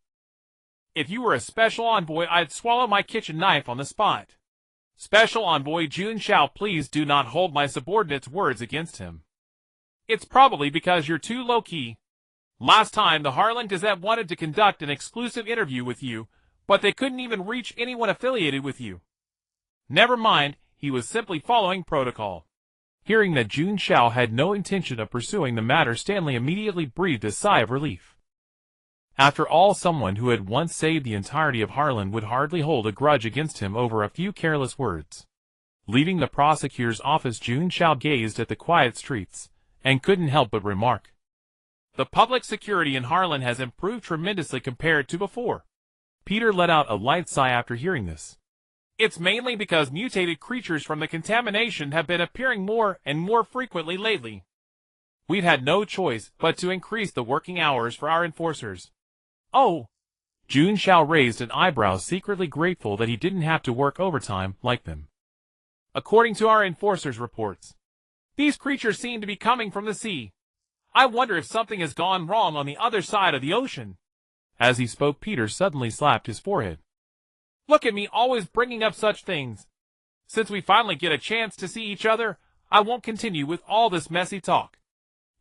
Speaker 2: If you were a special envoy, I'd swallow my kitchen knife on the spot. Special envoy Jun Xiao, please do not hold my subordinate's words against him. It's probably because you're too low-key. Last time, the Harlan Gazette wanted to conduct an exclusive interview with you, but they couldn't even reach anyone affiliated with you. Never mind, he was simply following protocol.
Speaker 1: Hearing that Jun Xiao had no intention of pursuing the matter, Stanley immediately breathed a sigh of relief. After all, someone who had once saved the entirety of Harlan would hardly hold a grudge against him over a few careless words. Leaving the prosecutor's office, Jun Xiao gazed at the quiet streets, and couldn't help but remark,
Speaker 2: "The public security in Harlan has improved tremendously compared to before."
Speaker 1: Peter let out a light sigh after hearing this.
Speaker 2: It's mainly because mutated creatures from the contamination have been appearing more and more frequently lately. We've had no choice but to increase the working hours for our enforcers.
Speaker 1: Oh! Jun Xiao raised an eyebrow, secretly grateful that he didn't have to work overtime like them.
Speaker 2: According to our enforcers' reports, these creatures seem to be coming from the sea. I wonder if something has gone wrong on the other side of the ocean.
Speaker 1: As he spoke, Peter suddenly slapped his forehead.
Speaker 2: Look at me, always bringing up such things. Since we finally get a chance to see each other, I won't continue with all this messy talk.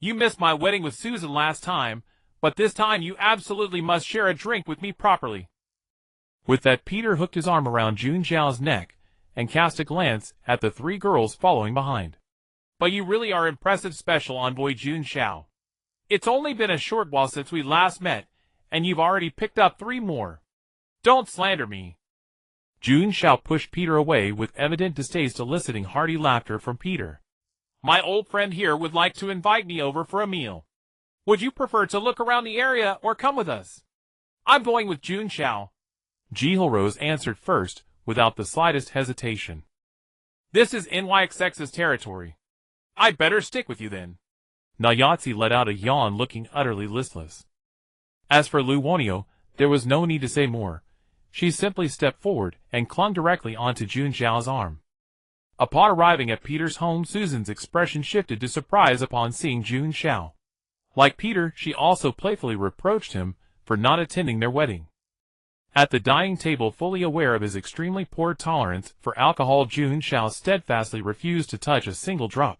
Speaker 2: You missed my wedding with Susan last time, but this time you absolutely must share a drink with me properly.
Speaker 1: With that, Peter hooked his arm around Jun Xiao's neck and cast a glance at the three girls following behind.
Speaker 2: But you really are impressive, Special Envoy Jun Xiao. It's only been a short while since we last met, and you've already picked up 3 more. Don't slander me.
Speaker 1: Jun Xiao pushed Peter away with evident distaste, eliciting hearty laughter from Peter.
Speaker 2: My old friend here would like to invite me over for a meal. Would you prefer to look around the area or come with us? I'm going with Jun Xiao.
Speaker 1: Jihorose answered first, without the slightest hesitation.
Speaker 2: This is NYXX's territory. I'd better stick with you then.
Speaker 1: Nayatsi let out a yawn, looking utterly listless. As for Lu Wonio, there was no need to say more. She simply stepped forward and clung directly onto Jun Xiao's arm. Upon arriving at Peter's home, Susan's expression shifted to surprise upon seeing Jun Xiao. Like Peter, she also playfully reproached him for not attending their wedding. At the dining table, fully aware of his extremely poor tolerance for alcohol, Jun Xiao steadfastly refused to touch a single drop.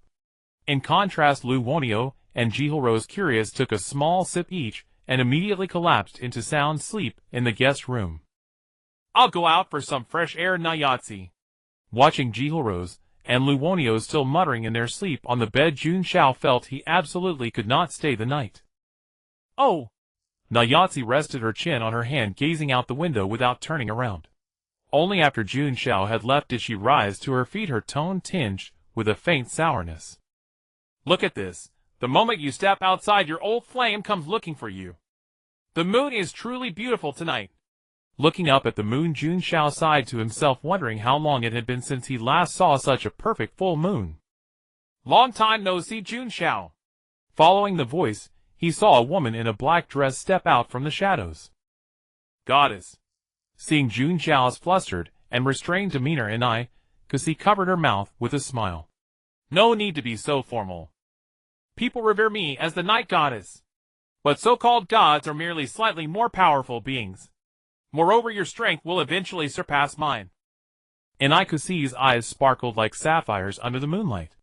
Speaker 1: In contrast, Lu Wonio and Jihorose, curious, took a small sip each and immediately collapsed into sound sleep in the guest room.
Speaker 2: I'll go out for some fresh air, Nayatsi.
Speaker 1: Watching Jihorose and Lu Wonio still muttering in their sleep on the bed, Jun Xiao felt he absolutely could not stay the night.
Speaker 2: Oh!
Speaker 1: Nayatsi rested her chin on her hand, gazing out the window without turning around. Only after Jun Xiao had left did she rise to her feet, her tone tinged with a faint sourness.
Speaker 2: Look at this. The moment you step outside, your old flame comes looking for you. The moon is truly beautiful tonight.
Speaker 1: Looking up at the moon, Jun Xiao sighed to himself, wondering how long it had been since he last saw such a perfect full moon.
Speaker 2: Long time no see, Jun Xiao.
Speaker 1: Following the voice, he saw a woman in a black dress step out from the shadows.
Speaker 2: Goddess.
Speaker 1: Seeing Jun Xiao's flustered and restrained demeanor, Kasi covered her mouth with a smile.
Speaker 2: No need to be so formal. People revere me as the night goddess. But so-called gods are merely slightly more powerful beings. Moreover, your strength will eventually surpass mine.
Speaker 1: Kasi's eyes sparkled like sapphires under the moonlight.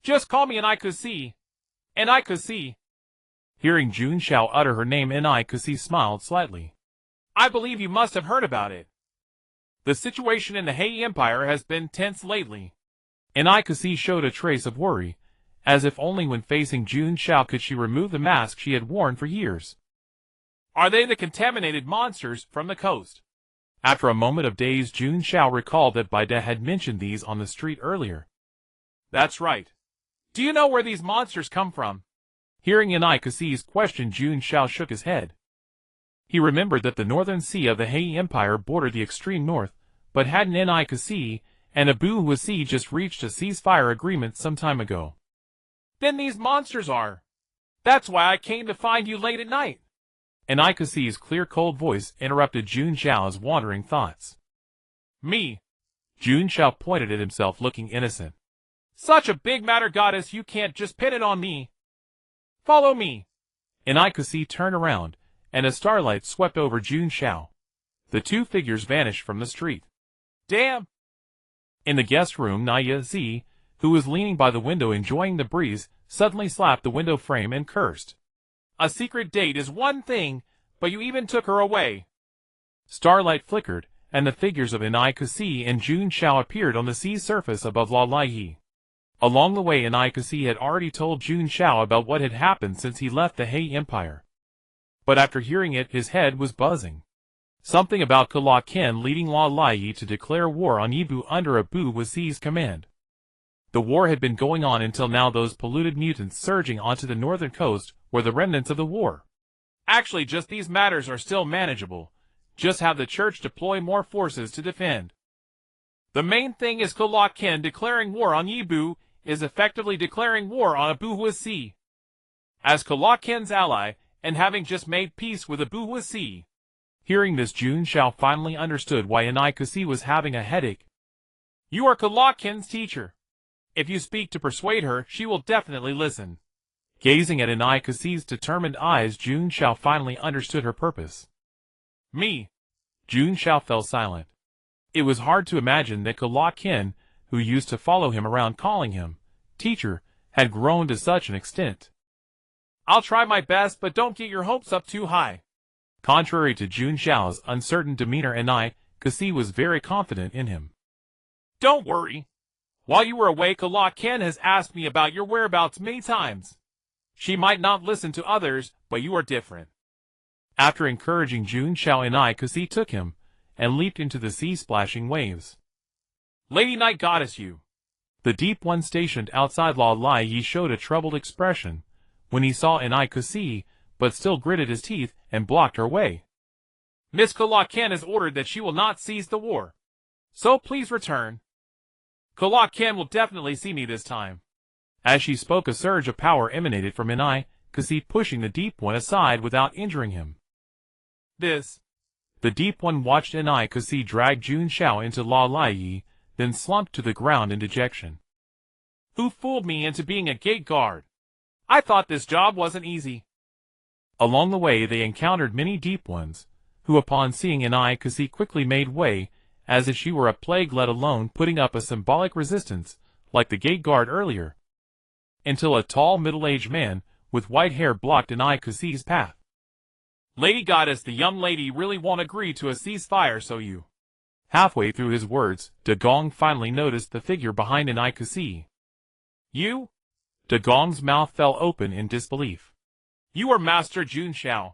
Speaker 2: Just call me Kasi. Kasi.
Speaker 1: Hearing Jun Xiao utter her name, Kasi smiled slightly.
Speaker 2: I believe you must have heard about it. The situation in the Hei Empire has been tense lately.
Speaker 1: Kasi showed a trace of worry, as if only when facing Jun Xiao could she remove the mask she had worn for years.
Speaker 2: Are they the contaminated monsters from the coast?
Speaker 1: After a moment of daze, Jun Xiao recalled that Baide had mentioned these on the street earlier.
Speaker 2: That's right. Do you know where these monsters come from?
Speaker 1: Hearing Kasi's question, Jun Xiao shook his head. He remembered that the northern sea of the Hei Empire bordered the extreme north, but hadn't Kasi and Abu Wasi just reached a ceasefire agreement some time ago?
Speaker 2: Then these monsters are. That's why I came to find you late at night.
Speaker 1: Kasi's clear, cold voice interrupted Jun Xiao's wandering thoughts.
Speaker 2: Me?
Speaker 1: Jun Xiao pointed at himself, looking innocent.
Speaker 2: Such a big matter, goddess, you can't just pin it on me. Follow me.
Speaker 1: And I could see turn around, and a starlight swept over Jun Xiao. The two figures vanished from the street.
Speaker 2: Damn.
Speaker 1: In the guest room, Naya Z, who was leaning by the window enjoying the breeze, suddenly slapped the window frame and cursed.
Speaker 2: A secret date is one thing, but you even took her away.
Speaker 1: Starlight flickered, and the figures of Inai Kasi and Jun Xiao appeared on the sea's surface above La Lai. Along the way, Inai Kasi had already told Jun Xiao about what had happened since he left the He Empire. But after hearing it, his head was buzzing. Something about Kala Ken leading La Lai to declare war on Yibu under Abu Wasi's command. The war had been going on until now, those polluted mutants surging onto the northern coast were the remnants of the war.
Speaker 2: Actually, just these matters are still manageable. Just have the church deploy more forces to defend. The main thing is Kala Ken declaring war on Yibu is effectively declaring war on Abu Wasi. As Kala Ken's ally, and having just made peace with Abu Wasi.
Speaker 1: Hearing this, Jun Xiao finally understood why Inai Kasi was having a headache.
Speaker 2: You are Kala Ken's teacher. If you speak to persuade her, she will definitely listen.
Speaker 1: Gazing at Inai Kasi's determined eyes, Jun Xiao finally understood her purpose.
Speaker 2: Me.
Speaker 1: Jun Xiao fell silent. It was hard to imagine that Kala Ken, who used to follow him around calling him teacher, had grown to such an extent.
Speaker 2: I'll try my best, but don't get your hopes up too high.
Speaker 1: Contrary to Jun Xiao's uncertain demeanor, Inai Kasi was very confident in him.
Speaker 2: Don't worry. While you were away, Kala Ken has asked me about your whereabouts many times. She might not listen to others, but you are different.
Speaker 1: After encouraging Jun Xiao, Inai Kasi took him and leaped into the sea, splashing waves.
Speaker 2: Lady Night Goddess, you.
Speaker 1: The Deep One stationed outside La Lai showed a troubled expression when he saw Inai Kasi, but still gritted his teeth and blocked her way.
Speaker 2: Miss Kala Ken has ordered that she will not seize the war. So please return. Kala Ken will definitely see me this time.
Speaker 1: As she spoke, a surge of power emanated from Inai Kasi, pushing the Deep One aside without injuring him. The Deep One watched Inai Kasi drag Jun Xiao into La Lai, then slumped to the ground in dejection.
Speaker 2: Who fooled me into being a gate guard? I thought this job wasn't easy.
Speaker 1: Along the way they encountered many Deep Ones, who upon seeing Inai Kasi quickly made way, as if she were a plague, let alone putting up a symbolic resistance, like the gate guard earlier. Until a tall middle-aged man, with white hair, blocked Inai Kasi's path.
Speaker 2: Lady Goddess, the young lady really won't agree to a ceasefire, so you...
Speaker 1: Halfway through his words, Dagong finally noticed the figure behind Inai Kasi.
Speaker 2: You?
Speaker 1: Dagong's mouth fell open in disbelief.
Speaker 2: You are Master Jun Xiao.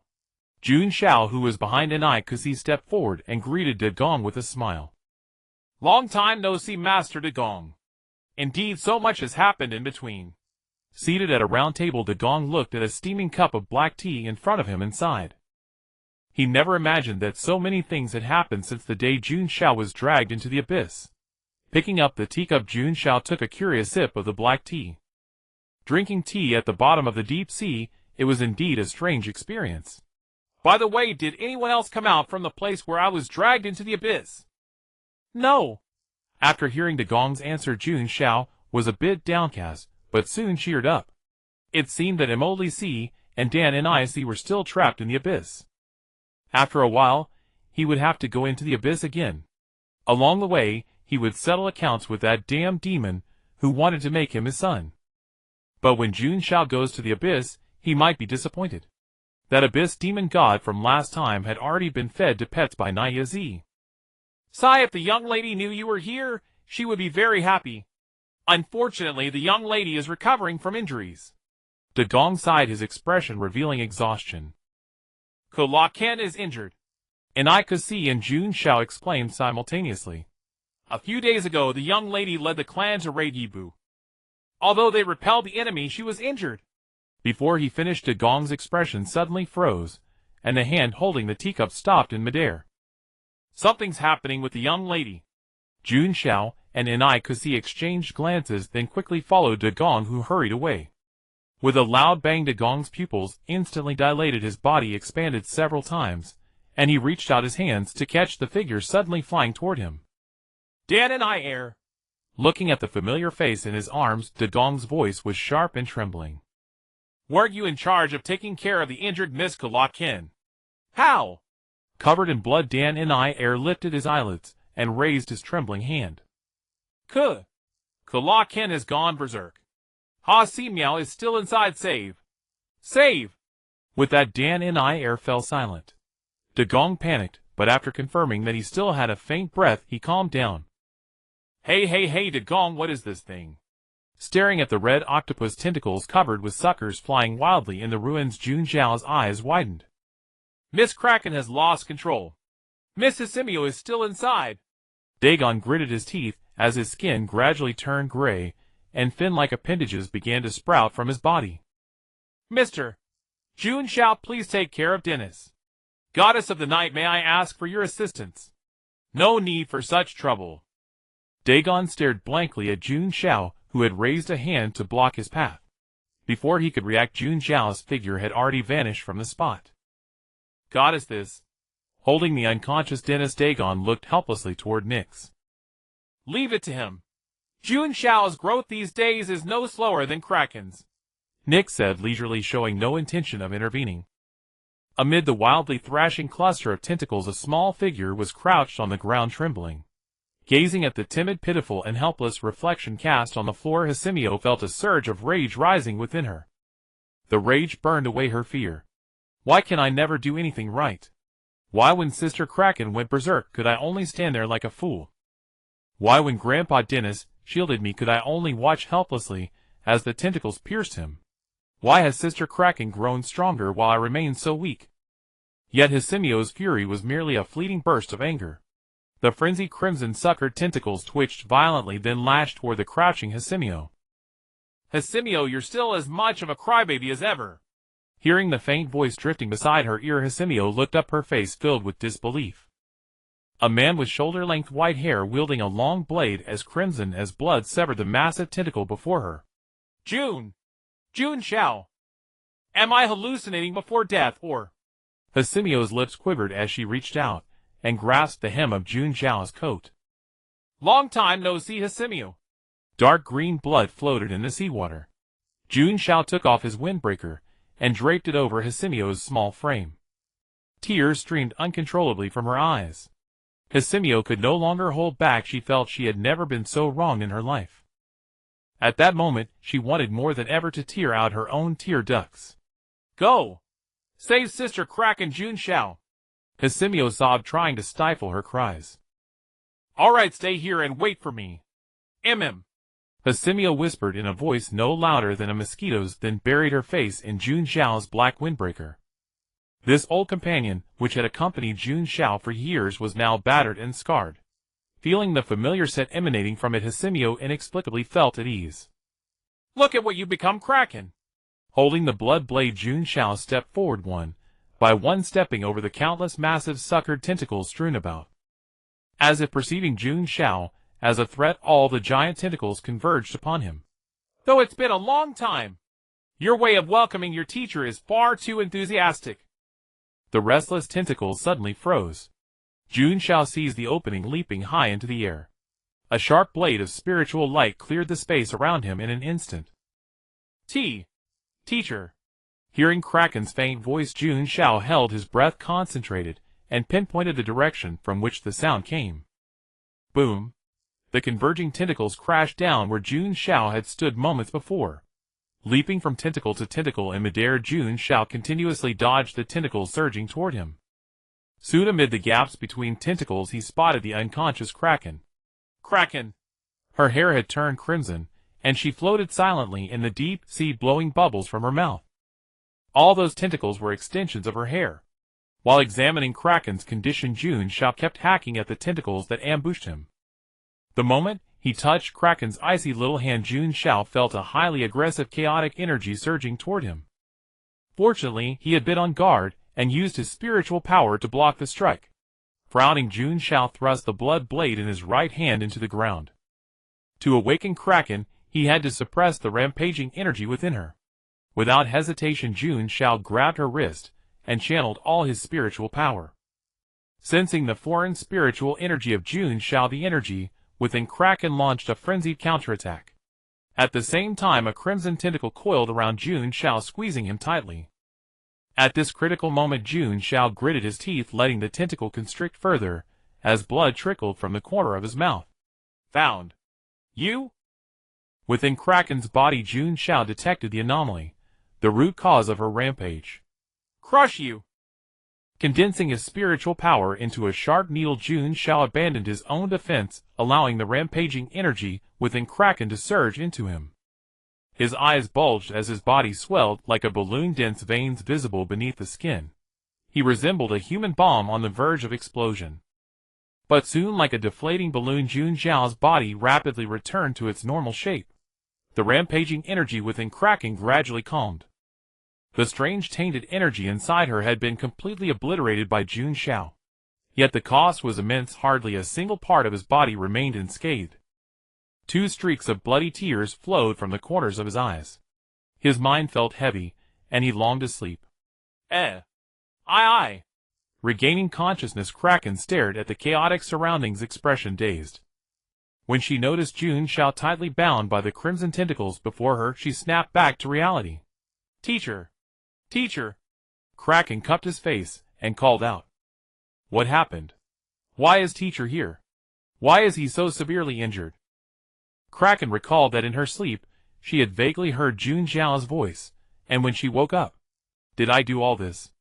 Speaker 1: Jun Xiao, who was behind Inai Kasi, stepped forward and greeted Dagong with a smile.
Speaker 2: Long time no see, Master Dagong. Indeed, so much has happened in between.
Speaker 1: Seated at a round table, Dagong looked at a steaming cup of black tea in front of him and sighed. He never imagined that so many things had happened since the day Jun Xiao was dragged into the abyss. Picking up the teacup, Jun Xiao took a curious sip of the black tea. Drinking tea at the bottom of the deep sea, it was indeed a strange experience.
Speaker 2: By the way, did anyone else come out from the place where I was dragged into the abyss?
Speaker 1: No. After hearing Dagong's answer, Jun Xiao was a bit downcast, but soon cheered up. It seemed that Emoli Si and Dan and Icy were still trapped in the abyss. After a while, he would have to go into the abyss again. Along the way, he would settle accounts with that damn demon who wanted to make him his son. But when Jun Xiao goes to the abyss, he might be disappointed. That abyss demon god from last time had already been fed to pets by Naya Z.
Speaker 2: Sigh, if the young lady knew you were here, she would be very happy. Unfortunately, the young lady is recovering from injuries.
Speaker 1: Dagong sighed, his expression revealing exhaustion.
Speaker 2: Kala Ken is injured.
Speaker 1: Inai Kasi and Jun Xiao exclaimed simultaneously.
Speaker 2: A few days ago, the young lady led the clan to raid Yibu. Although they repelled the enemy, she was injured.
Speaker 1: Before he finished, Dagong's expression suddenly froze, and the hand holding the teacup stopped in midair.
Speaker 2: Something's happening with the young lady.
Speaker 1: Jun Xiao and Inai Kasi exchanged glances, then quickly followed Dagong, who hurried away. With a loud bang, Dagong's pupils instantly dilated, his body expanded several times, and he reached out his hands to catch the figure suddenly flying toward him.
Speaker 2: Dan and I air.
Speaker 1: Looking at the familiar face in his arms, Dagong's voice was sharp and trembling.
Speaker 2: Weren't you in charge of taking care of the injured Miss Kalakin? How?
Speaker 1: Covered in blood, Dan Air lifted his eyelids and raised his trembling hand.
Speaker 2: Kalakin has gone berserk. Meow is still inside. Save! Save!
Speaker 1: With that, Dan Air fell silent. Dagong panicked, but after confirming that he still had a faint breath, he calmed down.
Speaker 2: Hey, Dagong, what is this thing?
Speaker 1: Staring at the red octopus tentacles covered with suckers flying wildly in the ruins, Jun Xiao's eyes widened.
Speaker 2: Miss Kraken has lost control. Miss Hisimio is still inside.
Speaker 1: Dagon gritted his teeth as his skin gradually turned gray, and fin-like appendages began to sprout from his body.
Speaker 2: Mr. Jun Xiao, please take care of Dennis. Goddess of the night, may I ask for your assistance? No need for such trouble.
Speaker 1: Dagon stared blankly at Jun Xiao, who had raised a hand to block his path. Before he could react, Jun Xiao's figure had already vanished from the spot.
Speaker 2: Goddess, this.
Speaker 1: Holding the unconscious Dennis, Dagon looked helplessly toward Nyx.
Speaker 2: Leave it to him. Jun Xiao's growth these days is no slower than Kraken's,
Speaker 1: Nyx said leisurely, showing no intention of intervening. Amid the wildly thrashing cluster of tentacles, a small figure was crouched on the ground, trembling. Gazing at the timid, pitiful, and helpless reflection cast on the floor, Hisimio felt a surge of rage rising within her. The rage burned away her fear. Why can I never do anything right? Why, when Sister Kraken went berserk, could I only stand there like a fool? Why, when Grandpa Dennis shielded me, could I only watch helplessly as the tentacles pierced him? Why has Sister Kraken grown stronger while I remained so weak? Yet Hisimio's fury was merely a fleeting burst of anger. The frenzied crimson-suckered tentacles twitched violently, then lashed toward the crouching Hisimio.
Speaker 2: Hisimio, you're still as much of a crybaby as ever.
Speaker 1: Hearing the faint voice drifting beside her ear, Hisimio looked up, her face filled with disbelief. A man with shoulder-length white hair, wielding a long blade as crimson as blood, severed the massive tentacle before her.
Speaker 2: Jun Xiao. Am I hallucinating before death, or?
Speaker 1: Hisimio's lips quivered as she reached out and grasped the hem of Jun Xiao's coat.
Speaker 2: Long time no see, Hisimio.
Speaker 1: Dark green blood floated in the seawater. Jun Xiao took off his windbreaker and draped it over Hisimio's small frame. Tears streamed uncontrollably from her eyes. Hisimio could no longer hold back. She felt she had never been so wronged in her life. At that moment, she wanted more than ever to tear out her own tear ducts.
Speaker 2: Go! Save Sister Kraken, Jun Xiao.
Speaker 1: Hisimio sobbed, trying to stifle her cries.
Speaker 2: All right, stay here and wait for me.
Speaker 1: Hisimio whispered in a voice no louder than a mosquito's, then buried her face in Jun Xiao's black windbreaker. This old companion, which had accompanied Jun Xiao for years, was now battered and scarred. Feeling the familiar scent emanating from it, Hisimio inexplicably felt at ease.
Speaker 2: Look at what you've become, Kraken.
Speaker 1: Holding the blood blade, Jun Xiao stepped forward one by one, stepping over the countless massive suckered tentacles strewn about. As if perceiving Jun Xiao as a threat, all the giant tentacles converged upon him.
Speaker 2: Though it's been a long time, your way of welcoming your teacher is far too enthusiastic.
Speaker 1: The restless tentacles suddenly froze. Jun Xiao seized the opening, leaping high into the air. A sharp blade of spiritual light cleared the space around him in an instant.
Speaker 2: Teacher.
Speaker 1: Hearing Kraken's faint voice, Jun Xiao held his breath, concentrated, and pinpointed the direction from which the sound came. Boom! The converging tentacles crashed down where Jun Xiao had stood moments before. Leaping from tentacle to tentacle in midair, Jun Xiao continuously dodged the tentacles surging toward him. Soon, amid the gaps between tentacles, he spotted the unconscious Kraken. Her hair had turned crimson, and she floated silently in the deep sea, blowing bubbles from her mouth. All those tentacles were extensions of her hair. While examining Kraken's condition, Jun Xiao kept hacking at the tentacles that ambushed him. The moment he touched Kraken's icy little hand, Jun Xiao felt a highly aggressive, chaotic energy surging toward him. Fortunately, he had been on guard and used his spiritual power to block the strike. Frowning, Jun Xiao thrust the blood blade in his right hand into the ground. To awaken Kraken, he had to suppress the rampaging energy within her. Without hesitation, Jun Xiao grabbed her wrist and channeled all his spiritual power. Sensing the foreign spiritual energy of Jun Xiao, the energy within Kraken launched a frenzied counterattack. At the same time, a crimson tentacle coiled around Jun Xiao, squeezing him tightly. At this critical moment, Jun Xiao gritted his teeth, letting the tentacle constrict further, as blood trickled from the corner of his mouth.
Speaker 2: Found. You?
Speaker 1: Within Kraken's body, Jun Xiao detected the anomaly, the root cause of her rampage.
Speaker 2: Crush you!
Speaker 1: Condensing his spiritual power into a sharp needle, Jun Xiao abandoned his own defense, allowing the rampaging energy within Kraken to surge into him. His eyes bulged as his body swelled like a balloon, dense veins visible beneath the skin. He resembled a human bomb on the verge of explosion. But soon, like a deflating balloon, Jun Xiao's body rapidly returned to its normal shape. The rampaging energy within Kraken gradually calmed. The strange tainted energy inside her had been completely obliterated by Jun Xiao. Yet the cost was immense. Hardly a single part of his body remained unscathed. 2 streaks of bloody tears flowed from the corners of his eyes. His mind felt heavy, and he longed to sleep.
Speaker 2: Aye.
Speaker 1: Regaining consciousness, Kraken stared at the chaotic surroundings, expression dazed. When she noticed Jun Xiao tightly bound by the crimson tentacles before her, she snapped back to reality.
Speaker 2: Teacher!
Speaker 1: Kraken cupped his face and called out. What happened? Why is teacher here? Why is he so severely injured? Kraken recalled that in her sleep, she had vaguely heard Jun Xiao's voice, and when she woke up, did I do all this?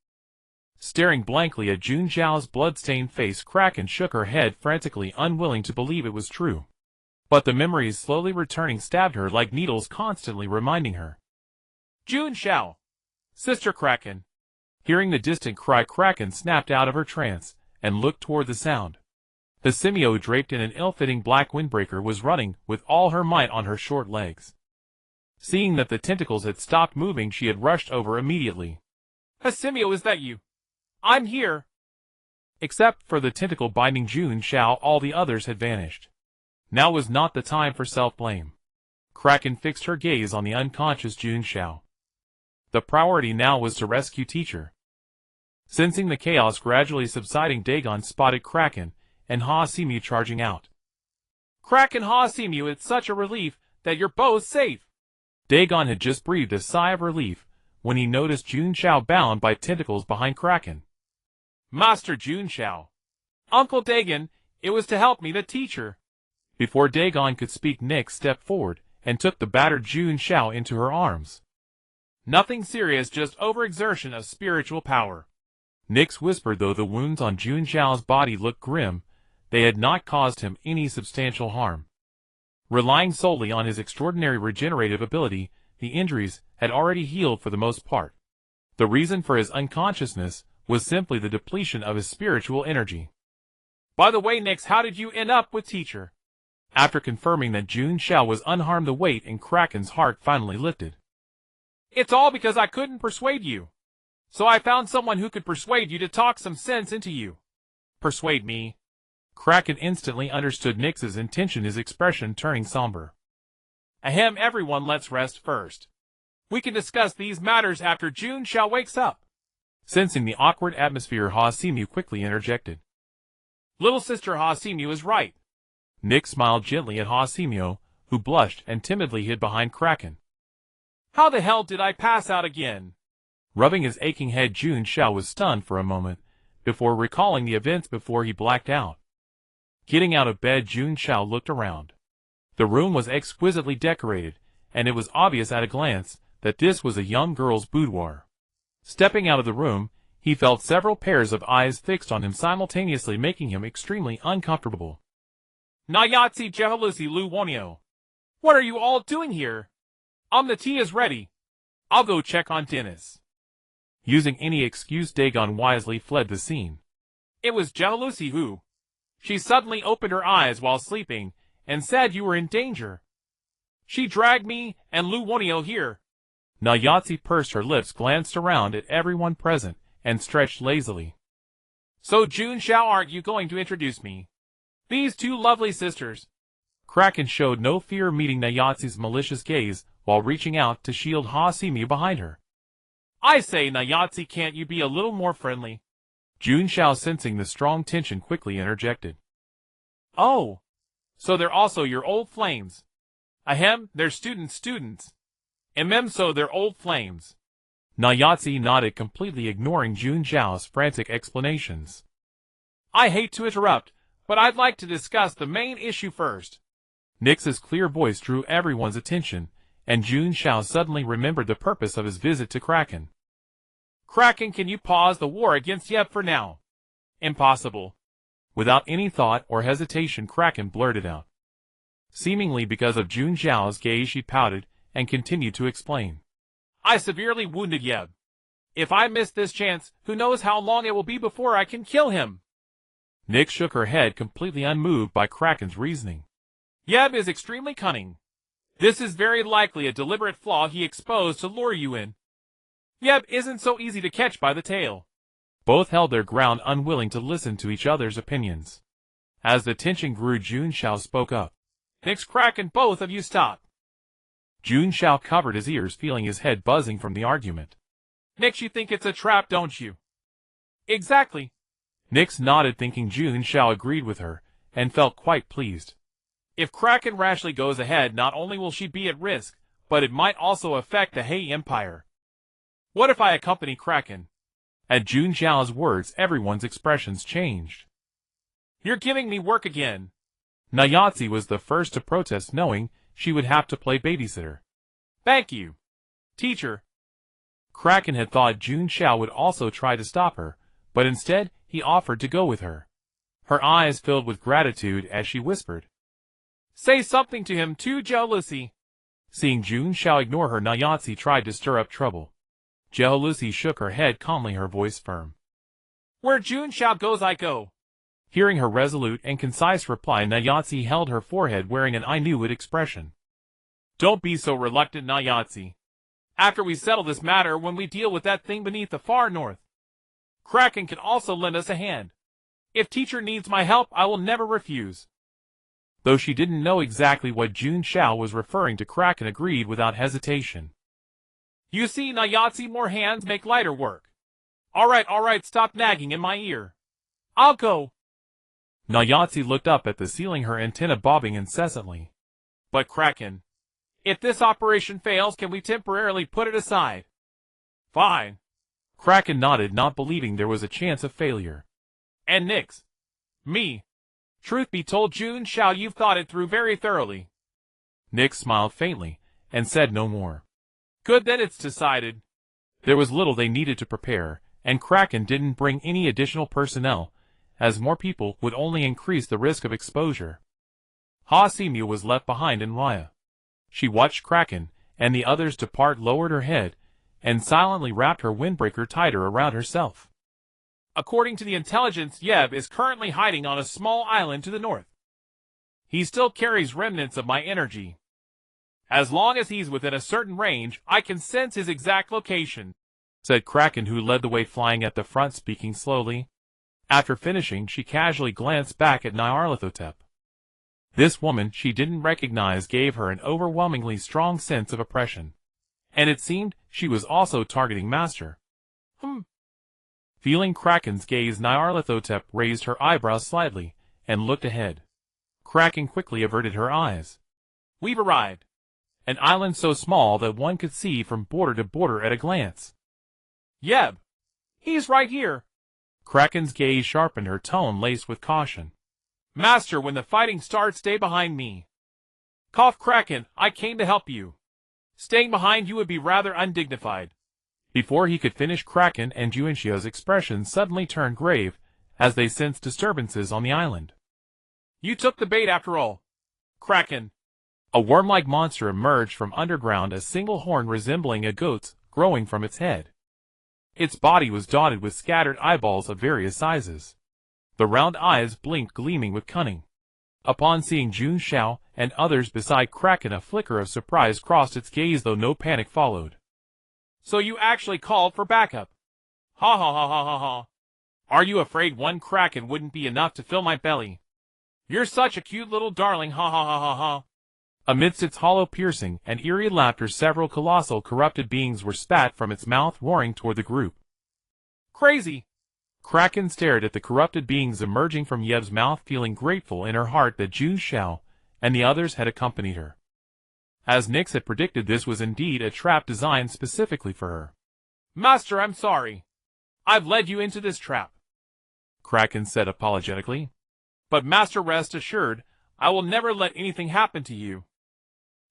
Speaker 1: Staring blankly at Jun Xiao's blood-stained face, Kraken shook her head frantically, unwilling to believe it was true. But the memories slowly returning stabbed her like needles, constantly reminding her.
Speaker 2: Jun Xiao! Sister Kraken!
Speaker 1: Hearing the distant cry, Kraken snapped out of her trance and looked toward the sound. The simio, draped in an ill-fitting black windbreaker, was running with all her might on her short legs. Seeing that the tentacles had stopped moving, she had rushed over immediately.
Speaker 2: Simio, is that you? I'm here!
Speaker 1: Except for the tentacle binding Jun Xiao, all the others had vanished. Now was not the time for self-blame. Kraken fixed her gaze on the unconscious Jun Xiao. The priority now was to rescue teacher. Sensing the chaos gradually subsiding, Dagon spotted Kraken and Ha-Simu charging out.
Speaker 2: Kraken, Ha-Simu, it's such a relief that you're both safe!
Speaker 1: Dagon had just breathed a sigh of relief when he noticed Jun Xiao bound by tentacles behind Kraken.
Speaker 2: Master Jun Xiao! Uncle Dagon, it was to help me, the teacher!
Speaker 1: Before Dagon could speak, Nyx stepped forward and took the battered Jun Xiao into her arms.
Speaker 2: Nothing serious, just overexertion of spiritual power.
Speaker 1: Nyx whispered. Though the wounds on Jun Xiao's body looked grim, they had not caused him any substantial harm. Relying solely on his extraordinary regenerative ability, the injuries had already healed for the most part. The reason for his unconsciousness was simply the depletion of his spiritual energy.
Speaker 2: By the way, Nyx, how did you end up with teacher?
Speaker 1: After confirming that Jun Xiao was unharmed, the weight in Kraken's heart finally lifted.
Speaker 2: It's all because I couldn't persuade you. So I found someone who could persuade you to talk some sense into you. Persuade me?
Speaker 1: Kraken instantly understood Nyx's intention, his expression turning somber.
Speaker 2: Ahem, everyone, let's rest first. We can discuss these matters after Jun Xiao wakes up.
Speaker 1: Sensing the awkward atmosphere, Ha-Simu quickly interjected.
Speaker 2: Little sister Ha-Simu is right.
Speaker 1: Nyx smiled gently at Ha-Simu, who blushed and timidly hid behind Kraken.
Speaker 2: How the hell did I pass out again?
Speaker 1: Rubbing his aching head, Jun Xiao was stunned for a moment, before recalling the events before he blacked out. Getting out of bed, Jun Xiao looked around. The room was exquisitely decorated, and it was obvious at a glance that this was a young girl's boudoir. Stepping out of the room, he felt several pairs of eyes fixed on him simultaneously, making him extremely uncomfortable.
Speaker 2: Nayatsi Jehalusi Lu Wonio. What are you all doing here? The tea is ready. I'll go check on Dennis.
Speaker 1: Using any excuse, Dagon wisely fled the scene.
Speaker 2: It was Jehalusi who. She suddenly opened her eyes while sleeping and said you were in danger. She dragged me and Lu Wonio here.
Speaker 1: Nayatsi pursed her lips, glanced around at everyone present, and stretched lazily.
Speaker 2: So Jun Xiao, aren't you going to introduce me? These two lovely sisters.
Speaker 1: Kraken showed no fear, meeting Nayatsi's malicious gaze while reaching out to shield Ha-Simu behind her.
Speaker 2: I say, Nayatsi, can't you be a little more friendly?
Speaker 1: Jun Xiao, sensing the strong tension, quickly interjected.
Speaker 2: Oh, So they're also your old flames. Ahem, they're students. So they're old flames.
Speaker 1: Nayatsi nodded, completely ignoring Jun Xiao's frantic explanations.
Speaker 2: I hate to interrupt, but I'd like to discuss the main issue first.
Speaker 1: Nix's clear voice drew everyone's attention, and Jun Xiao suddenly remembered the purpose of his visit to Kraken.
Speaker 2: Kraken, can you pause the war against Yeb for now? Impossible.
Speaker 1: Without any thought or hesitation, Kraken blurted out. Seemingly because of Jun Xiao's gaze, she pouted and continued to explain.
Speaker 2: I severely wounded Yeb. If I miss this chance, who knows how long it will be before I can kill him?
Speaker 1: Nix shook her head, completely unmoved by Kraken's reasoning.
Speaker 2: Yeb is extremely cunning. This is very likely a deliberate flaw he exposed to lure you in. Yeb isn't so easy to catch by the tail.
Speaker 1: Both held their ground, unwilling to listen to each other's opinions. As the tension grew, Jun Xiao spoke up.
Speaker 2: Nix, Kraken, both of you stop.
Speaker 1: Jun Xiao covered his ears, feeling his head buzzing from the argument.
Speaker 2: Nix, you think it's a trap, don't you? Exactly.
Speaker 1: Nix nodded, thinking Jun Xiao agreed with her, and felt quite pleased.
Speaker 2: If Kraken rashly goes ahead, not only will she be at risk, but it might also affect the Hei Empire. What if I accompany Kraken?
Speaker 1: At Jun Xiao's words, everyone's expressions changed.
Speaker 2: You're giving me work again.
Speaker 1: Nayatsi was the first to protest, knowing she would have to play babysitter.
Speaker 2: Thank you, teacher.
Speaker 1: Kraken had thought Jun Xiao would also try to stop her, but instead he offered to go with her. Her eyes filled with gratitude as she whispered.
Speaker 2: Say something to him too, jealousy.
Speaker 1: Seeing Jun Xiao ignore her, Nayatsi tried to stir up trouble. Jealousy shook her head calmly, her voice firm.
Speaker 2: Where Jun Xiao goes, I go.
Speaker 1: Hearing her resolute and concise reply, Nayatsi held her forehead, wearing an I knew it expression.
Speaker 2: Don't be so reluctant, Nayatsi. After we settle this matter, when we deal with that thing beneath the far north, Kraken can also lend us a hand. If teacher needs my help, I will never refuse.
Speaker 1: Though she didn't know exactly what Jun Xiao was referring to, Kraken agreed without hesitation.
Speaker 2: You see, Nayatsi, more hands make lighter work. All right, stop nagging in my ear. I'll go.
Speaker 1: Nayatsi looked up at the ceiling, her antenna bobbing incessantly.
Speaker 2: But Kraken, if this operation fails, can we temporarily put it aside? Fine.
Speaker 1: Kraken nodded, not believing there was a chance of failure.
Speaker 2: And Nix, me. Truth be told, Jun Xiao, you've thought it through very thoroughly.
Speaker 1: Nix smiled faintly and said no more.
Speaker 2: Good, then it's decided.
Speaker 1: There was little they needed to prepare, and Kraken didn't bring any additional personnel, as more people would only increase the risk of exposure. Ha Simu was left behind in Raya. She watched Kraken and the others depart, lowered her head, and silently wrapped her windbreaker tighter around herself.
Speaker 2: According to the intelligence, Yeb is currently hiding on a small island to the north. He still carries remnants of my energy. As long as he's within a certain range, I can sense his exact location,
Speaker 1: said Kraken, who led the way, flying at the front, speaking slowly. After finishing, she casually glanced back at Nyarlathotep. This woman she didn't recognize gave her an overwhelmingly strong sense of oppression. And it seemed she was also targeting Master. Feeling Kraken's gaze, Nyarlathotep raised her eyebrows slightly and looked ahead. Kraken quickly averted her eyes.
Speaker 2: We've arrived.
Speaker 1: An island so small that one could see from border to border at a glance.
Speaker 2: Yeb! He's right here!
Speaker 1: Kraken's gaze sharpened, her tone laced with caution.
Speaker 2: Master, when the fighting starts, stay behind me. Cough, Kraken, I came to help you. Staying behind you would be rather undignified.
Speaker 1: Before he could finish, Kraken and Jun Xiao's expressions suddenly turned grave as they sensed disturbances on the island.
Speaker 2: You took the bait after all. Kraken.
Speaker 1: A worm-like monster emerged from underground, a single horn resembling a goat's growing from its head. Its body was dotted with scattered eyeballs of various sizes. The round eyes blinked, gleaming with cunning. Upon seeing Jun Xiao and others beside Kraken, a flicker of surprise crossed its gaze, though no panic followed.
Speaker 2: So you actually called for backup? Ha ha ha ha ha ha. Are you afraid one Kraken wouldn't be enough to fill my belly? You're such a cute little darling, ha ha ha ha ha.
Speaker 1: Amidst its hollow, piercing, and eerie laughter, several colossal corrupted beings were spat from its mouth, roaring toward the group.
Speaker 2: Crazy!
Speaker 1: Kraken stared at the corrupted beings emerging from Yeb's mouth, feeling grateful in her heart that Jun Xiao and the others had accompanied her. As Nyx had predicted, this was indeed a trap designed specifically for her.
Speaker 2: Master, I'm sorry. I've led you into this trap,
Speaker 1: Kraken said apologetically.
Speaker 2: But Master, rest assured, I will never let anything happen to you.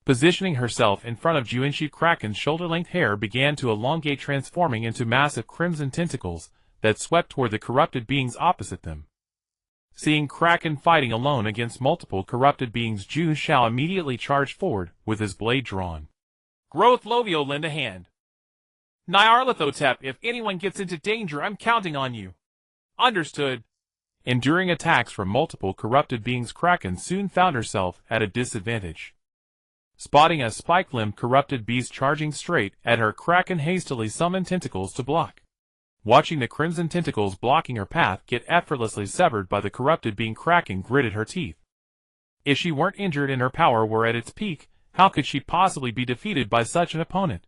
Speaker 1: Positioning herself in front of Jun Xiao, Kraken's shoulder-length hair began to elongate, transforming into massive crimson tentacles that swept toward the corrupted beings opposite them. Seeing Kraken fighting alone against multiple corrupted beings, Jun Xiao immediately charged forward with his blade drawn.
Speaker 2: Growth Lovio, lend a hand. Nyarlathotep, if anyone gets into danger, I'm counting on you. Understood.
Speaker 1: Enduring attacks from multiple corrupted beings, Kraken soon found herself at a disadvantage. Spotting a spike-limbed corrupted beast charging straight at her, Kraken hastily summoned tentacles to block. Watching the crimson tentacles blocking her path get effortlessly severed by the corrupted being, Kraken gritted her teeth. If she weren't injured and her power were at its peak, how could she possibly be defeated by such an opponent?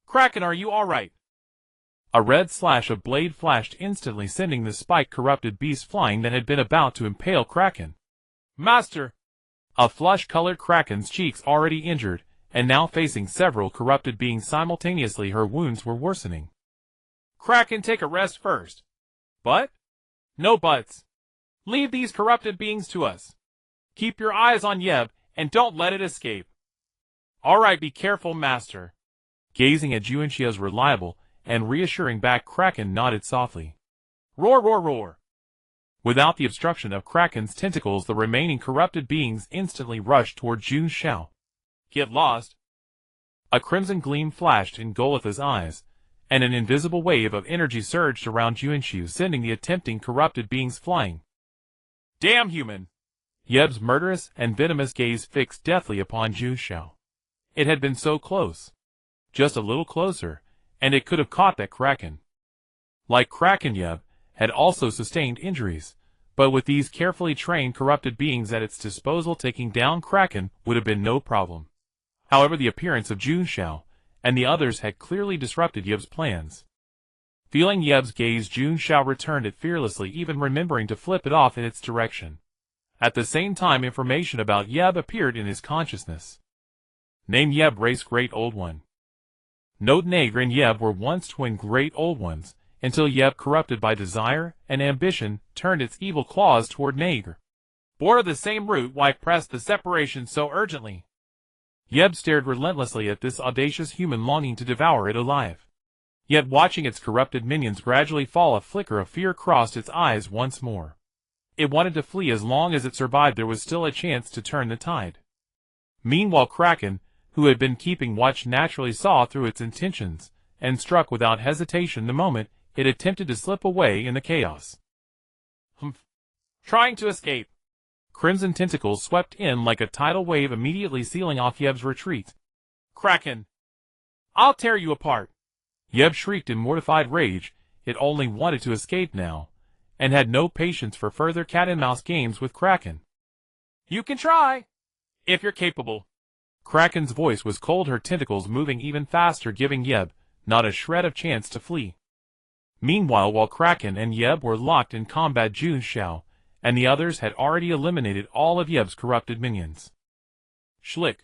Speaker 2: Kraken, are you alright?
Speaker 1: A red slash of blade flashed instantly, sending the spiked corrupted beast flying that had been about to impale Kraken.
Speaker 2: Master!
Speaker 1: A flush-colored Kraken's cheeks, already injured, and now facing several corrupted beings simultaneously, her wounds were worsening.
Speaker 2: Kraken, take a rest first. But? No buts. Leave these corrupted beings to us. Keep your eyes on Yeb, and don't let it escape. Alright, be careful, Master.
Speaker 1: Gazing at Jun Xiao's reliable and reassuring back, Kraken nodded softly.
Speaker 2: Roar, roar, roar.
Speaker 1: Without the obstruction of Kraken's tentacles, the remaining corrupted beings instantly rushed toward Jun Xiao.
Speaker 2: Get lost.
Speaker 1: A crimson gleam flashed in Golitha's eyes, and an invisible wave of energy surged around Jun Xiao, sending the attempting corrupted beings flying.
Speaker 2: Damn human!
Speaker 1: Yeb's murderous and venomous gaze fixed deathly upon Jun Xiao. It had been so close. Just a little closer, and it could have caught that Kraken. Like Kraken, Yeb had also sustained injuries, but with these carefully trained corrupted beings at its disposal, taking down Kraken would have been no problem. However, the appearance of Jun Xiao and the others had clearly disrupted Yeb's plans. Feeling Yeb's gaze, Jun Xiao returned it fearlessly, even remembering to flip it off in its direction. At the same time, information about Yeb appeared in his consciousness. Name Yeb, race Great Old One. Note: Negre and Yeb were once twin Great Old Ones, until Yeb, corrupted by desire and ambition, turned its evil claws toward Negre.
Speaker 2: Bore the same root, why press the separation so urgently?
Speaker 1: Yeb stared relentlessly at this audacious human, longing to devour it alive. Yet watching its corrupted minions gradually fall, a flicker of fear crossed its eyes once more. It wanted to flee. As long as it survived, there was still a chance to turn the tide. Meanwhile, Kraken, who had been keeping watch, naturally saw through its intentions, and struck without hesitation the moment it attempted to slip away in the chaos.
Speaker 2: Humph. Trying to escape.
Speaker 1: Crimson tentacles swept in like a tidal wave, immediately sealing off Yeb's retreat.
Speaker 2: Kraken! I'll tear you apart!
Speaker 1: Yeb shrieked in mortified rage. It only wanted to escape now, and had no patience for further cat-and-mouse games with Kraken.
Speaker 2: You can try, if you're capable.
Speaker 1: Kraken's voice was cold, her tentacles moving even faster, giving Yeb not a shred of chance to flee. Meanwhile, while Kraken and Yeb were locked in combat, Jun Xiao and the others had already eliminated all of Yeb's corrupted minions. Schlick.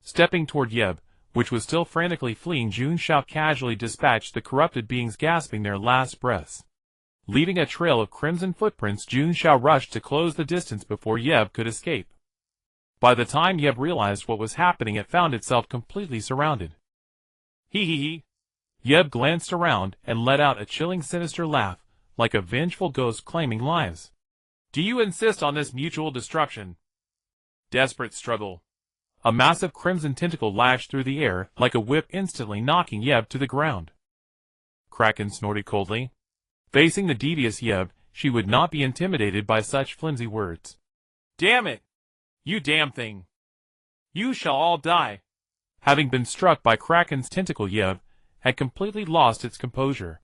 Speaker 1: Stepping toward Yeb, which was still frantically fleeing, Jun Xiao casually dispatched the corrupted beings, gasping their last breaths. Leaving a trail of crimson footprints, Jun Xiao rushed to close the distance before Yeb could escape. By the time Yeb realized what was happening, it found itself completely surrounded.
Speaker 2: Hee hee hee.
Speaker 1: Yeb glanced around and let out a chilling, sinister laugh, like a vengeful ghost claiming lives.
Speaker 2: Do you insist on this mutual destruction? Desperate struggle.
Speaker 1: A massive crimson tentacle lashed through the air like a whip, instantly knocking Yeb to the ground. Kraken snorted coldly. Facing the devious Yeb, she would not be intimidated by such flimsy words.
Speaker 2: Damn it! You damn thing! You shall all die!
Speaker 1: Having been struck by Kraken's tentacle, Yeb had completely lost its composure.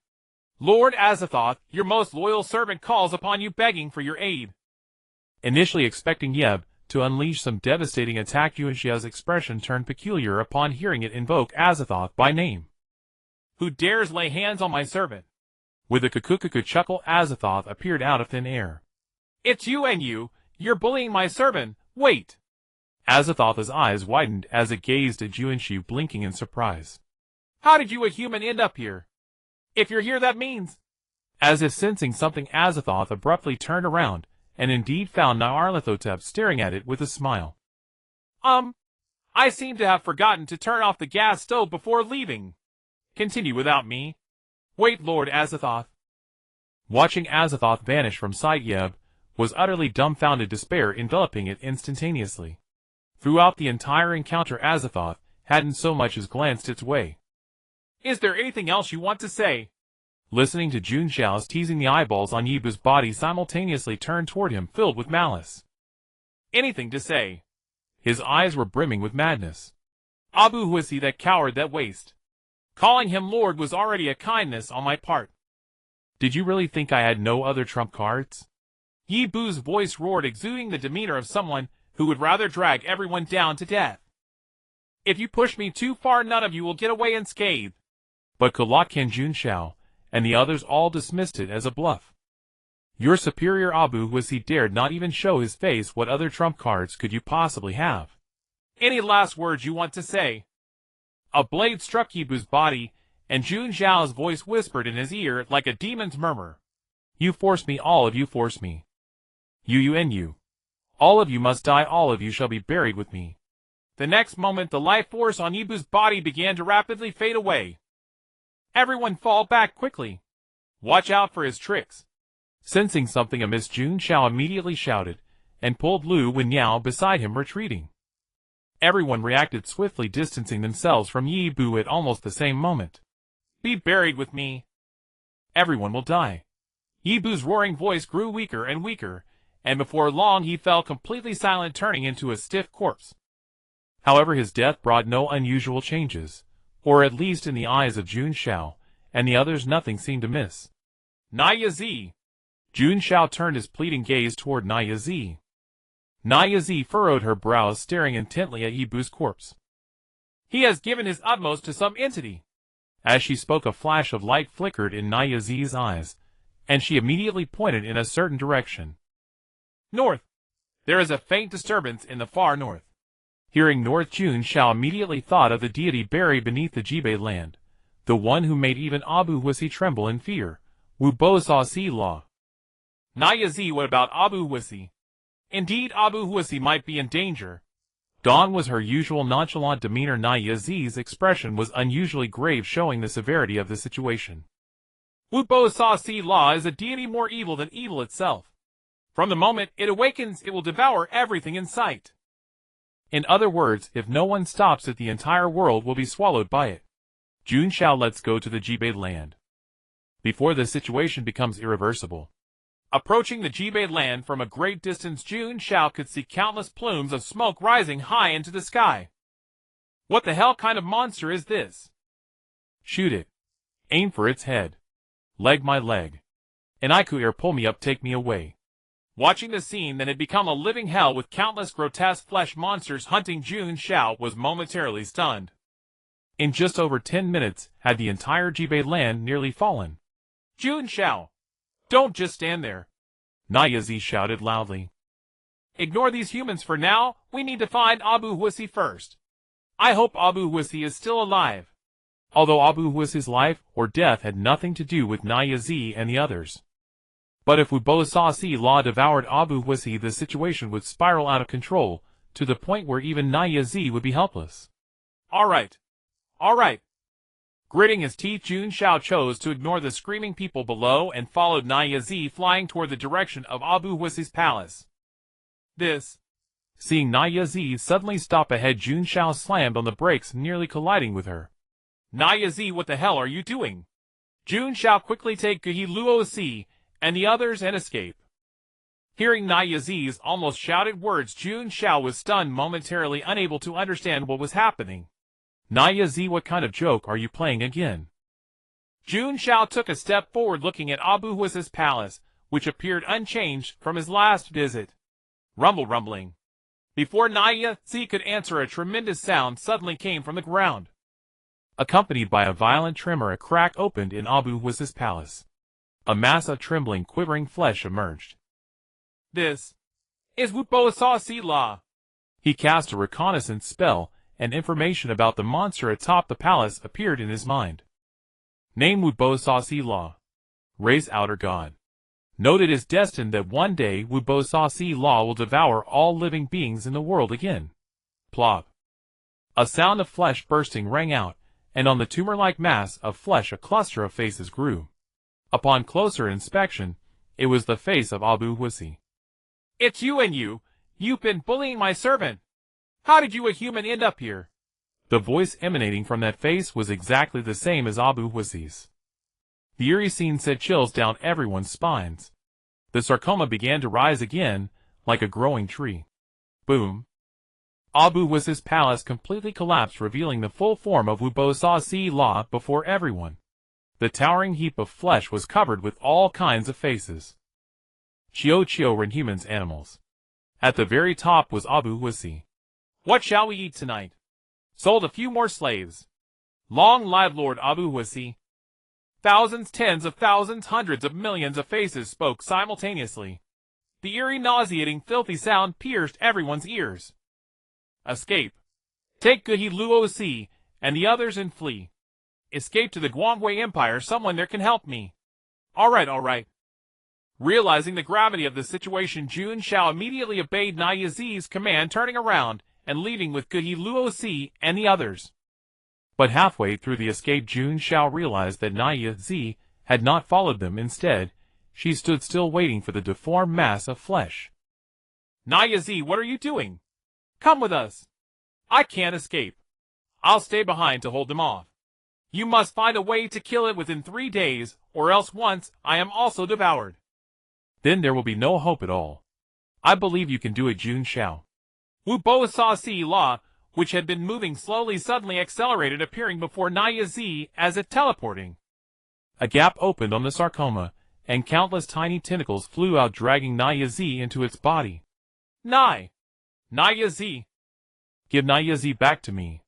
Speaker 2: Lord Azathoth, your most loyal servant calls upon you, begging for your aid.
Speaker 1: Initially expecting Yeb to unleash some devastating attack, Jun Xiao's expression turned peculiar upon hearing it invoke Azathoth by name.
Speaker 2: Who dares lay hands on my servant?
Speaker 1: With a kukukuku chuckle, Azathoth appeared out of thin air.
Speaker 2: It's you and you! You're bullying my servant! Wait!
Speaker 1: Azathoth's eyes widened as it gazed at Jun Xiao, blinking in surprise.
Speaker 2: How did you, a human, end up here? If you're here, that means...
Speaker 1: As if sensing something, Azathoth abruptly turned around, and indeed found Nyarlathotep staring at it with a smile.
Speaker 2: I seem to have forgotten to turn off the gas stove before leaving. Continue without me. Wait, Lord Azathoth.
Speaker 1: Watching Azathoth vanish from sight, Yeb was utterly dumbfounded, despair enveloping it instantaneously. Throughout the entire encounter, Azathoth hadn't so much as glanced its way.
Speaker 2: Is there anything else you want to say?
Speaker 1: Listening to Jun Xiao's teasing, the eyeballs on Yibu's body simultaneously turned toward him, filled with malice.
Speaker 2: Anything to say?
Speaker 1: His eyes were brimming with madness.
Speaker 2: Abu Husi, that coward, that waste. Calling him Lord was already a kindness on my part.
Speaker 1: Did you really think I had no other trump cards?
Speaker 2: Yibu's voice roared, exuding the demeanor of someone who would rather drag everyone down to death. If you push me too far, none of you will get away unscathed.
Speaker 1: But Kulotkin, Jun Xiao, and the others all dismissed it as a bluff. Your superior Abu Husi dared not even show his face. What other trump cards could you possibly have?
Speaker 2: Any last words you want to say? A blade struck Yibu's body, and Jun Xiao's voice whispered in his ear like a demon's murmur.
Speaker 1: You force me, all of you force me. You and you. All of you must die, all of you shall be buried with me.
Speaker 2: The next moment, the life force on Yibu's body began to rapidly fade away. Everyone fall back quickly. Watch out for his tricks.
Speaker 1: Sensing something amiss, Jun Xiao immediately shouted, and pulled Lu Wenyao beside him, retreating. Everyone reacted swiftly, distancing themselves from Yibu at almost the same moment.
Speaker 2: Be buried with me.
Speaker 1: Everyone will die.
Speaker 2: Yibu's roaring voice grew weaker and weaker, and before long he fell completely silent, turning into a stiff corpse.
Speaker 1: However, his death brought no unusual changes, or at least in the eyes of Jun Xiao and the others nothing seemed amiss.
Speaker 2: Naya-Zi.
Speaker 1: Jun Xiao turned his pleading gaze toward Naya-Zi. Naya-Zi furrowed her brows, staring intently at Yibu's corpse.
Speaker 2: He has given his utmost to some entity.
Speaker 1: As she spoke, a flash of light flickered in Naya-Zi's eyes, and she immediately pointed in a certain direction.
Speaker 2: North. There is a faint disturbance in the far north.
Speaker 1: Hearing north, Jun Xiao immediately thought of the deity buried beneath the Jibei land, the one who made even Abu Husi tremble in fear, Wu Bo Sa Si La.
Speaker 2: Naya-Zi, what about Abu Husi? Indeed, Abu Husi might be in danger.
Speaker 1: Dawn was her usual nonchalant demeanor. Naya-Zi's expression was unusually grave, showing the severity of the situation.
Speaker 2: Wu Bo Sa Si La is a deity more evil than evil itself. From the moment it awakens, it will devour everything in sight.
Speaker 1: In other words, if no one stops it, the entire world will be swallowed by it. Jun Xiao, let's go to the Jibei land before the situation becomes irreversible.
Speaker 2: Approaching the Jibei land from a great distance, Jun Xiao could see countless plumes of smoke rising high into the sky. What the hell kind of monster is this?
Speaker 1: Shoot it. Aim for its head. Leg my leg. And Ikuir, pull me up, take me away.
Speaker 2: Watching the scene that had become a living hell with countless grotesque flesh monsters hunting, Jun Xiao was momentarily stunned.
Speaker 1: In just over 10 minutes, had the entire Jibei land nearly fallen.
Speaker 2: Jun Xiao, don't just stand there.
Speaker 1: Naya-Zi shouted loudly.
Speaker 2: Ignore these humans for now. We need to find Abu Husi first. I hope Abu Husi is still alive.
Speaker 1: Although Abu Husi's life or death had nothing to do with Naya-Zi and the others. But if Wu Bo Sa Si La devoured Abu Husi, the situation would spiral out of control, to the point where even Naya-Zi would be helpless.
Speaker 2: All right. Gritting his teeth, Jun Xiao chose to ignore the screaming people below and followed Naya-Zi, flying toward the direction of Abu Husi's palace.
Speaker 1: Seeing Naya-Zi suddenly stop ahead, Jun Xiao slammed on the brakes, nearly colliding with her.
Speaker 2: Naya-Zi, what the hell are you doing? Jun Xiao, quickly take Guhi Luo Si and the others and escape. Hearing Naya-Zi's almost shouted words, Jun Xiao was stunned, momentarily unable to understand what was happening.
Speaker 1: Naya-Zi, what kind of joke are you playing again?
Speaker 2: Jun Xiao took a step forward, looking at Abu Husi's palace, which appeared unchanged from his last visit. Rumbling. Before Naya-Zi could answer, a tremendous sound suddenly came from the ground.
Speaker 1: Accompanied by a violent tremor, a crack opened in Abu Husi's palace. A mass of trembling, quivering flesh emerged.
Speaker 2: This is Wu Bo Sa Si La.
Speaker 1: He cast a reconnaissance spell, and information about the monster atop the palace appeared in his mind. Name Wubo Sa-Si La. Race Outer God. Note it is destined that one day Wubo Sa-Si La will devour all living beings in the world again. Plop. A sound of flesh bursting rang out, and on the tumor-like mass of flesh a cluster of faces grew. Upon closer inspection, it was the face of Abu Husi.
Speaker 2: It's you and you! You've been bullying my servant! How did you a human end up here?
Speaker 1: The voice emanating from that face was exactly the same as Abu Husi's. The eerie scene sent chills down everyone's spines. The sarcoma began to rise again, like a growing tree. Boom. Abu Husi's palace completely collapsed, revealing the full form of Wubo Sa-Si La before everyone. The towering heap of flesh was covered with all kinds of faces. Xiao were humans, animals. At the very top was Abu Husi.
Speaker 2: What shall we eat tonight? Sold a few more slaves. Long live Lord Abu Husi. Thousands, tens of thousands, hundreds of millions of faces spoke simultaneously. The eerie, nauseating, filthy sound pierced everyone's ears. Escape. Take Guhi Luo-Si and the others and flee. Escape to the Guangwei Empire. Someone there can help me. All right. Realizing the gravity of the situation, Jun Xiao immediately obeyed Naya Zi's command, turning around and leaving with Guhi Luo-Si and the others.
Speaker 1: But halfway through the escape, Jun Xiao realized that Naya Zi had not followed them. Instead, she stood still waiting for the deformed mass of flesh.
Speaker 2: Naya Zi, what are you doing? Come with us. I can't escape. I'll stay behind to hold them off. You must find a way to kill it within 3 days, or else once I am also devoured.
Speaker 1: Then there will be no hope at all. I believe you can do it, Jun Xiao.
Speaker 2: Wubo Sa-Si La, which had been moving slowly, suddenly accelerated, appearing before Naya Zi as if teleporting.
Speaker 1: A gap opened on the sarcoma, and countless tiny tentacles flew out, dragging Naya Zi into its body.
Speaker 2: Naya Zi.
Speaker 1: Give Naya Zi back to me.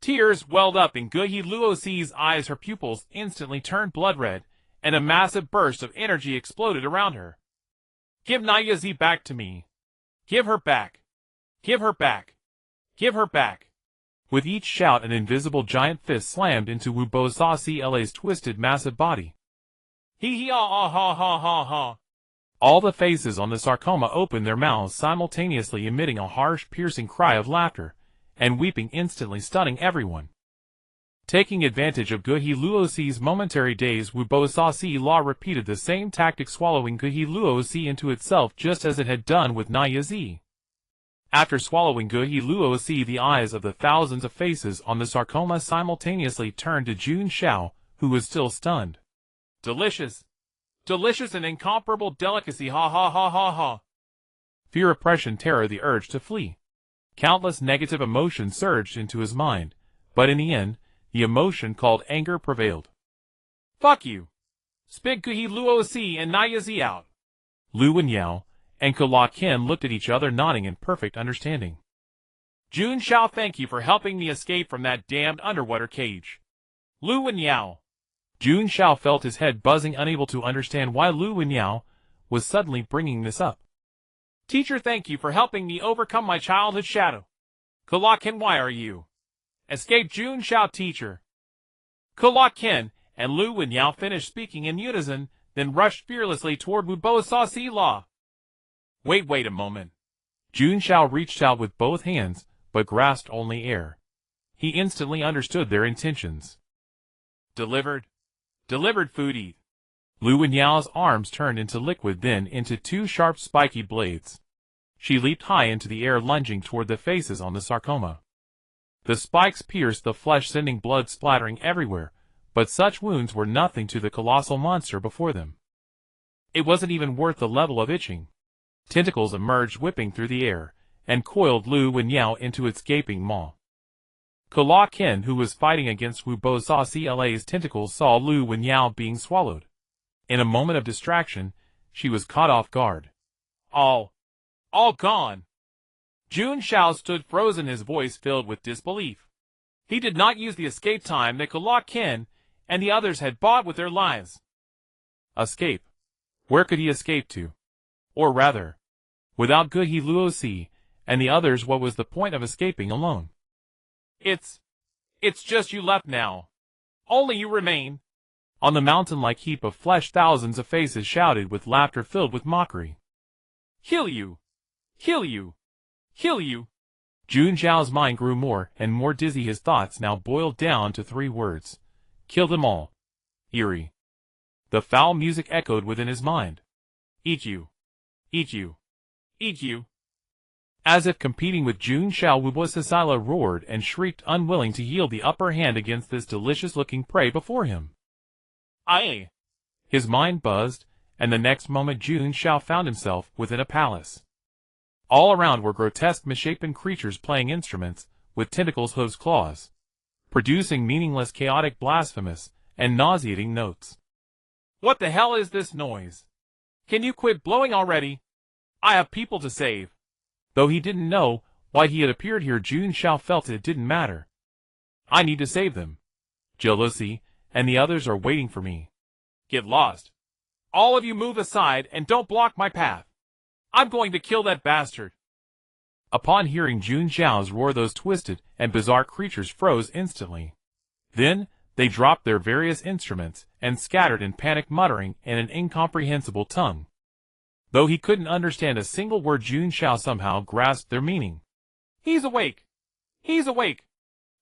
Speaker 2: Tears welled up in Guhi Luo-Si's eyes. Her pupils instantly turned blood red, and a massive burst of energy exploded around her. Give Naya Zi back to me. Give her back. Give her back. Give her back.
Speaker 1: With each shout, an invisible giant fist slammed into Wubo Sa-Si La's twisted, massive body.
Speaker 2: Ha.
Speaker 1: All the faces on the sarcoma opened their mouths simultaneously, emitting a harsh, piercing cry of laughter, and weeping, instantly stunning everyone. Taking advantage of Guhi Luo-Si's momentary daze, Wubo Sa-Si La repeated the same tactic, swallowing Guhi Luo-Si into itself just as it had done with Naya Zi. After swallowing Guhi Luo-Si, the eyes of the thousands of faces on the sarcoma simultaneously turned to Jun Xiao, who was still stunned.
Speaker 2: Delicious. Delicious and incomparable delicacy, ha.
Speaker 1: Fear, oppression, terror, the urge to flee. Countless negative emotions surged into his mind, but in the end, the emotion called anger prevailed.
Speaker 2: Fuck you. Spit Guhi Luo-Si and Naya Zi out.
Speaker 1: Lu Wenyao and Kala Kin looked at each other, nodding in perfect understanding.
Speaker 2: Jun Xiao, thank you for helping me escape from that damned underwater cage. Lu Wenyao.
Speaker 1: Jun Xiao felt his head buzzing, unable to understand why Lu Wenyao was suddenly bringing this up.
Speaker 2: Teacher, thank you for helping me overcome my childhood shadow. Kala Kin, why are you? Escape Jun Xiao, teacher. Kala Kin and Lu Wenyao finished speaking in unison, then rushed fearlessly toward Wubo Sa-Si La. Wait a moment.
Speaker 1: Jun Xiao reached out with both hands, but grasped only air. He instantly understood their intentions.
Speaker 2: Delivered food, eat.
Speaker 1: Lu Wenyao's arms turned into liquid, then into 2 sharp, spiky blades. She leaped high into the air, lunging toward the faces on the sarcoma. The spikes pierced the flesh, sending blood splattering everywhere, but such wounds were nothing to the colossal monster before them. It wasn't even worth the level of itching. Tentacles emerged, whipping through the air, and coiled Lu Wenyao into its gaping maw. Kala Kin, who was fighting against Wubo Sa-Si La's tentacles, saw Lu Wenyao being swallowed. In a moment of distraction, she was caught off guard.
Speaker 2: All gone. Jun Xiao stood frozen, his voice filled with disbelief. He did not use the escape time that Kala Kin and the others had bought with their lives.
Speaker 1: Escape? Where could he escape to? Or rather, without Guhi Luo-Si and the others, what was the point of escaping alone?
Speaker 2: It's just you left now. Only you remain.
Speaker 1: On the mountain-like heap of flesh, thousands of faces shouted with laughter filled with mockery.
Speaker 2: Kill you! Kill you! Kill you!
Speaker 1: Jun Xiao's mind grew more and more dizzy. His thoughts now boiled down to 3 words. Kill them all. Eerie. The foul music echoed within his mind. Eat you. Eat you. Eat you. As if competing with Jun Xiao, Wubuasasila roared and shrieked, unwilling to yield the upper hand against this delicious-looking prey before him.
Speaker 2: Aye.
Speaker 1: His mind buzzed, and the next moment Jun Xiao found himself within a palace. All around were grotesque, misshapen creatures playing instruments, with tentacles, hooves, claws, producing meaningless, chaotic, blasphemous, and nauseating notes.
Speaker 2: What the hell is this noise? Can you quit blowing already? I have people to save.
Speaker 1: Though he didn't know why he had appeared here, Jun Xiao felt it didn't matter. I need to save them. Jealousy and the others are waiting for me.
Speaker 2: Get lost. All of you move aside and don't block my path. I'm going to kill that bastard.
Speaker 1: Upon hearing Jun Xiao's roar, those twisted and bizarre creatures froze instantly. Then, they dropped their various instruments and scattered in panic, muttering in an incomprehensible tongue. Though he couldn't understand a single word, Jun Xiao somehow grasped their meaning.
Speaker 2: He's awake. He's awake.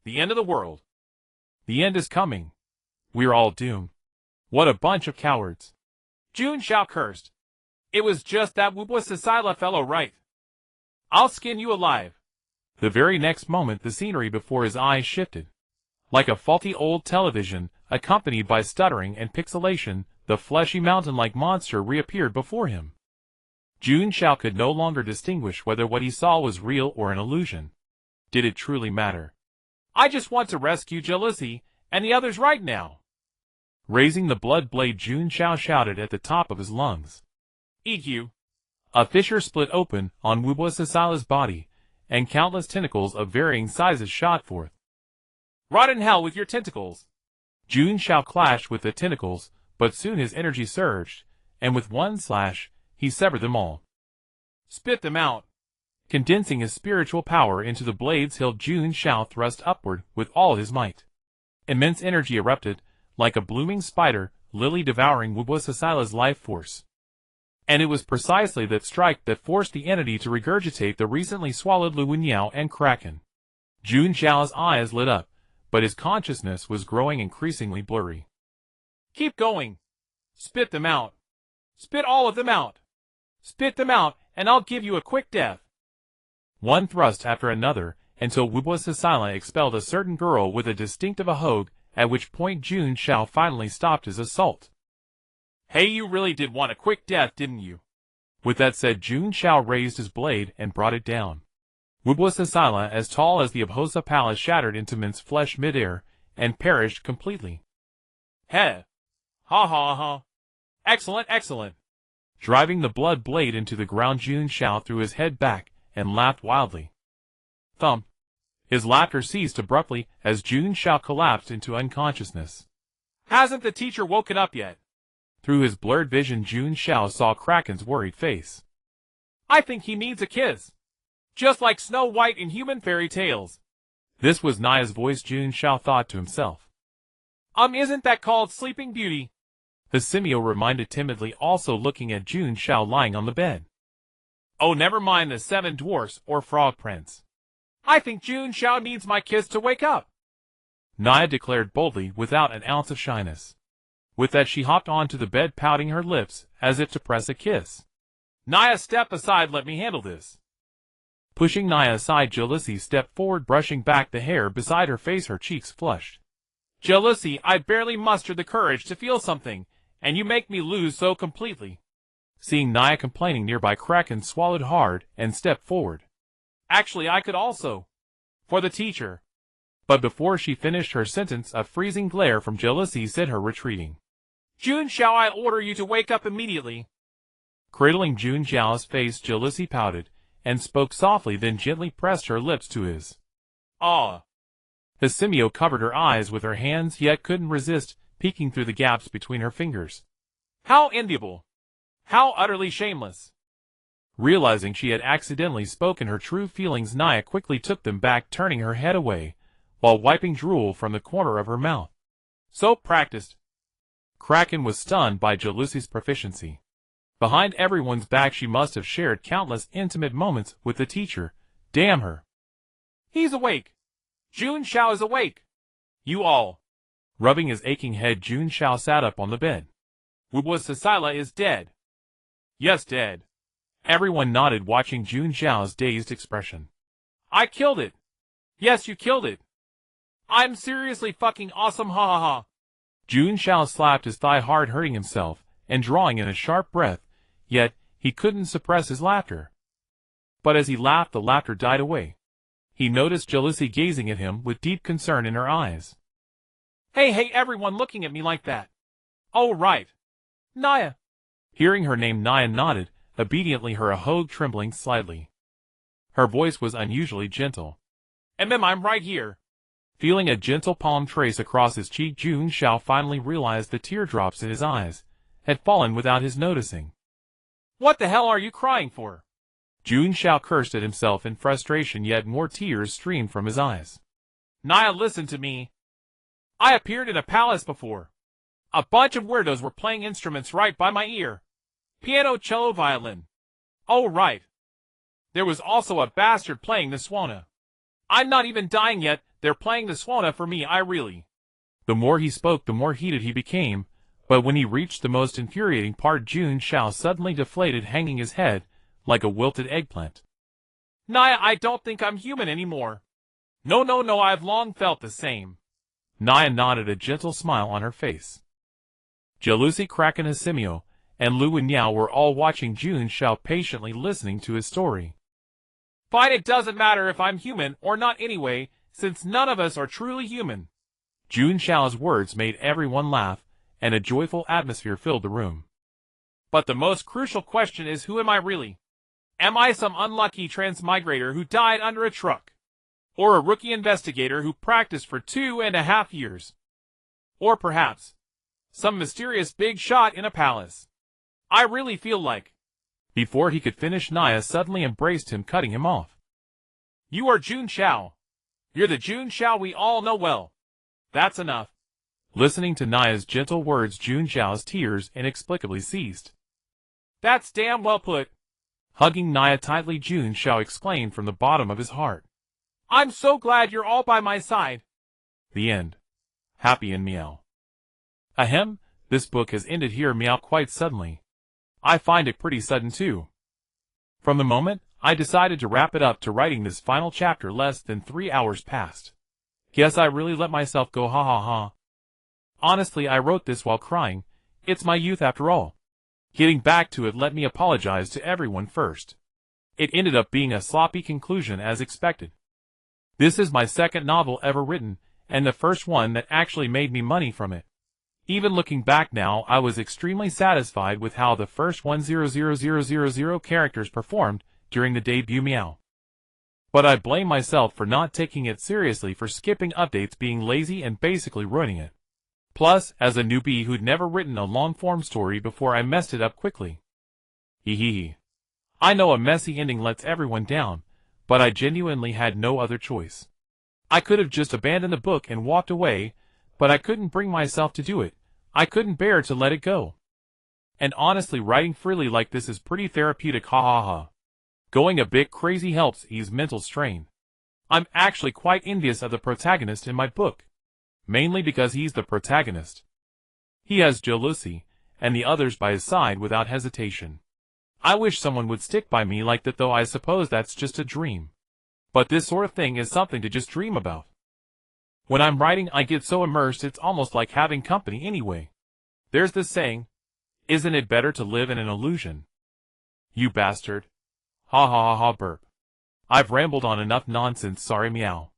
Speaker 2: The end of the world.
Speaker 1: The end is coming. We're all doomed. What a bunch of cowards.
Speaker 2: Jun Xiao cursed. It was just that Wubuasasila fellow, right? I'll skin you alive.
Speaker 1: The very next moment, the scenery before his eyes shifted. Like a faulty old television, accompanied by stuttering and pixelation, the fleshy mountain-like monster reappeared before him. Jun Xiao could no longer distinguish whether what he saw was real or an illusion. Did it truly matter?
Speaker 2: I just want to rescue Jealousy and the others right now.
Speaker 1: Raising the blood blade, Jun Xiao shouted at the top of his lungs.
Speaker 2: Eat you.
Speaker 1: A fissure split open on Wubuasasila's body, and countless tentacles of varying sizes shot forth.
Speaker 2: Rot in hell with your tentacles.
Speaker 1: Jun Xiao clashed with the tentacles, but soon his energy surged, and with one slash, he severed them all.
Speaker 2: Spit them out.
Speaker 1: Condensing his spiritual power into the blade's hilt, Jun Xiao thrust upward with all his might. Immense energy erupted, like a blooming spider, lily devouring Wubuasasila's life force. And it was precisely that strike that forced the entity to regurgitate the recently swallowed Lu Wenniao and Kraken. Jun Xiao's eyes lit up, but his consciousness was growing increasingly blurry.
Speaker 2: Keep going. Spit them out. Spit all of them out. Spit them out, and I'll give you a quick death.
Speaker 1: One thrust after another, until Wubuasasila expelled a certain girl with a distinctive ahogue, at which point Jun Xiao finally stopped his assault.
Speaker 2: Hey, you really did want a quick death, didn't you?
Speaker 1: With that said, Jun Xiao raised his blade and brought it down. Wubuasasila, as tall as the Abhosa Palace, shattered into mince flesh midair, and perished completely.
Speaker 2: Heh. Ha ha ha. Excellent, excellent.
Speaker 1: Driving the blood blade into the ground, Jun Xiao threw his head back and laughed wildly. Thump. His laughter ceased abruptly as Jun Xiao collapsed into unconsciousness.
Speaker 2: Hasn't the teacher woken up yet?
Speaker 1: Through his blurred vision, Jun Xiao saw Kraken's worried face.
Speaker 2: I think he needs a kiss. Just like Snow White in human fairy tales.
Speaker 1: This was Naya's voice, Jun Xiao thought to himself.
Speaker 2: Isn't that called Sleeping Beauty?
Speaker 1: The Simio reminded timidly, also looking at Jun Xiao lying on the bed.
Speaker 2: Oh, never mind the 7 dwarfs or frog prince. I think Jun Xiao needs my kiss to wake up.
Speaker 1: Naya declared boldly, without an ounce of shyness. With that, she hopped onto the bed, pouting her lips, as if to press a kiss.
Speaker 2: Naya, step aside, let me handle this.
Speaker 1: Pushing Naya aside, Jealousy stepped forward, brushing back the hair beside her face, her cheeks flushed.
Speaker 2: Jealousy, I barely mustered the courage to feel something, and you make me lose so completely.
Speaker 1: Seeing Naya complaining nearby, Kraken swallowed hard and stepped forward.
Speaker 2: Actually, I could also. For the teacher.
Speaker 1: But before she finished her sentence, a freezing glare from Jealousy set her retreating.
Speaker 2: Jun Xiao, I order you to wake up immediately.
Speaker 1: Cradling Jun Xiao's face, Jealousy pouted, and spoke softly, then gently pressed her lips to his.
Speaker 2: Ah.
Speaker 1: The Simio covered her eyes with her hands, yet couldn't resist peeking through the gaps between her fingers.
Speaker 2: How enviable. How utterly shameless.
Speaker 1: Realizing she had accidentally spoken her true feelings, Naya quickly took them back, turning her head away, while wiping drool from the corner of her mouth.
Speaker 2: So practiced.
Speaker 1: Kraken was stunned by Jalusi's proficiency. Behind everyone's back she must have shared countless intimate moments with the teacher. Damn her.
Speaker 2: He's awake. Jun Xiao is awake. You all.
Speaker 1: Rubbing his aching head, Jun Xiao sat up on the bed.
Speaker 2: Sasila is dead. Yes, dead.
Speaker 1: Everyone nodded, watching Jun Xiao's dazed expression.
Speaker 2: I killed it. Yes, you killed it. I'm seriously fucking awesome, ha ha ha.
Speaker 1: Jun Xiao slapped his thigh hard, hurting himself, and drawing in a sharp breath, yet he couldn't suppress his laughter. But as he laughed, the laughter died away. He noticed Jalusi gazing at him with deep concern in her eyes.
Speaker 2: Hey, everyone looking at me like that. Oh, right. Naya.
Speaker 1: Hearing her name, Naya nodded, obediently, her ahogue trembling slightly. Her voice was unusually gentle.
Speaker 2: I'm right here.
Speaker 1: Feeling a gentle palm trace across his cheek, Jun Xiao finally realized the teardrops in his eyes had fallen without his noticing.
Speaker 2: What the hell are you crying for?
Speaker 1: Jun Xiao cursed at himself in frustration, yet more tears streamed from his eyes.
Speaker 2: Naya, listen to me. I appeared in a palace before. A bunch of weirdos were playing instruments right by my ear. Piano, cello, violin. Oh, right. There was also a bastard playing the swana. I'm not even dying yet, they're playing the swana for me, I really.
Speaker 1: The more he spoke, the more heated he became, but when he reached the most infuriating part, Jun Xiao suddenly deflated, hanging his head like a wilted eggplant.
Speaker 2: Naya, I don't think I'm human anymore. No, I've long felt the same.
Speaker 1: Naya nodded, a gentle smile on her face. Jalusi, Kraken, Asimio, and Lu and Niao were all watching Jun Xiao, patiently listening to his story.
Speaker 2: Fine, it doesn't matter if I'm human or not anyway, since none of us are truly human.
Speaker 1: Jun Xiao's words made everyone laugh, and a joyful atmosphere filled the room.
Speaker 2: But the most crucial question is, who am I really? Am I some unlucky transmigrator who died under a truck? Or a rookie investigator who practiced for 2.5 years? Or perhaps some mysterious big shot in a palace? I really feel like...
Speaker 1: Before he could finish, Naya suddenly embraced him, cutting him off.
Speaker 2: You are Jun Xiao. You're the Jun Xiao we all know well. That's enough.
Speaker 1: Listening to Naya's gentle words, Jun Xiao's tears inexplicably ceased.
Speaker 2: That's damn well put.
Speaker 1: Hugging Naya tightly, Jun Xiao exclaimed from the bottom of his heart.
Speaker 2: I'm so glad you're all by my side.
Speaker 1: The end. Happy and meow. Ahem, this book has ended here, meow, quite suddenly. I find it pretty sudden too. From the moment I decided to wrap it up to writing this final chapter, less than 3 hours passed. Guess I really let myself go, ha ha ha. Honestly, I wrote this while crying. It's my youth after all. Getting back to it, let me apologize to everyone first. It ended up being a sloppy conclusion as expected. This is my second novel ever written, and the first one that actually made me money from it. Even looking back now, I was extremely satisfied with how the first 100,000 characters performed during the debut, meow. But I blame myself for not taking it seriously, for skipping updates, being lazy, and basically ruining it. Plus, as a newbie who'd never written a long-form story before, I messed it up quickly. Hehehe. I know a messy ending lets everyone down, but I genuinely had no other choice. I could have just abandoned the book and walked away, but I couldn't bring myself to do it. I couldn't bear to let it go. And honestly, writing freely like this is pretty therapeutic, ha ha ha. Going a bit crazy helps ease mental strain. I'm actually quite envious of the protagonist in my book. Mainly because he's the protagonist. He has Jalusi and the others by his side without hesitation. I wish someone would stick by me like that, though I suppose that's just a dream. But this sort of thing is something to just dream about. When I'm writing, I get so immersed it's almost like having company anyway. There's this saying, isn't it better to live in an illusion? You bastard. Ha ha ha ha, burp. I've rambled on enough nonsense, sorry, meow.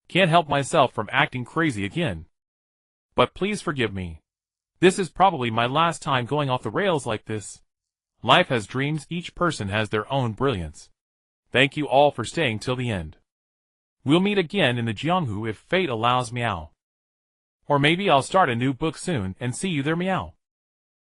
Speaker 1: Can't help myself from acting crazy again. But please forgive me. This is probably my last time going off the rails like this. Life has dreams, each person has their own brilliance. Thank you all for staying till the end. We'll meet again in the Jianghu if fate allows, meow. Or maybe I'll start a new book soon and see you there, meow.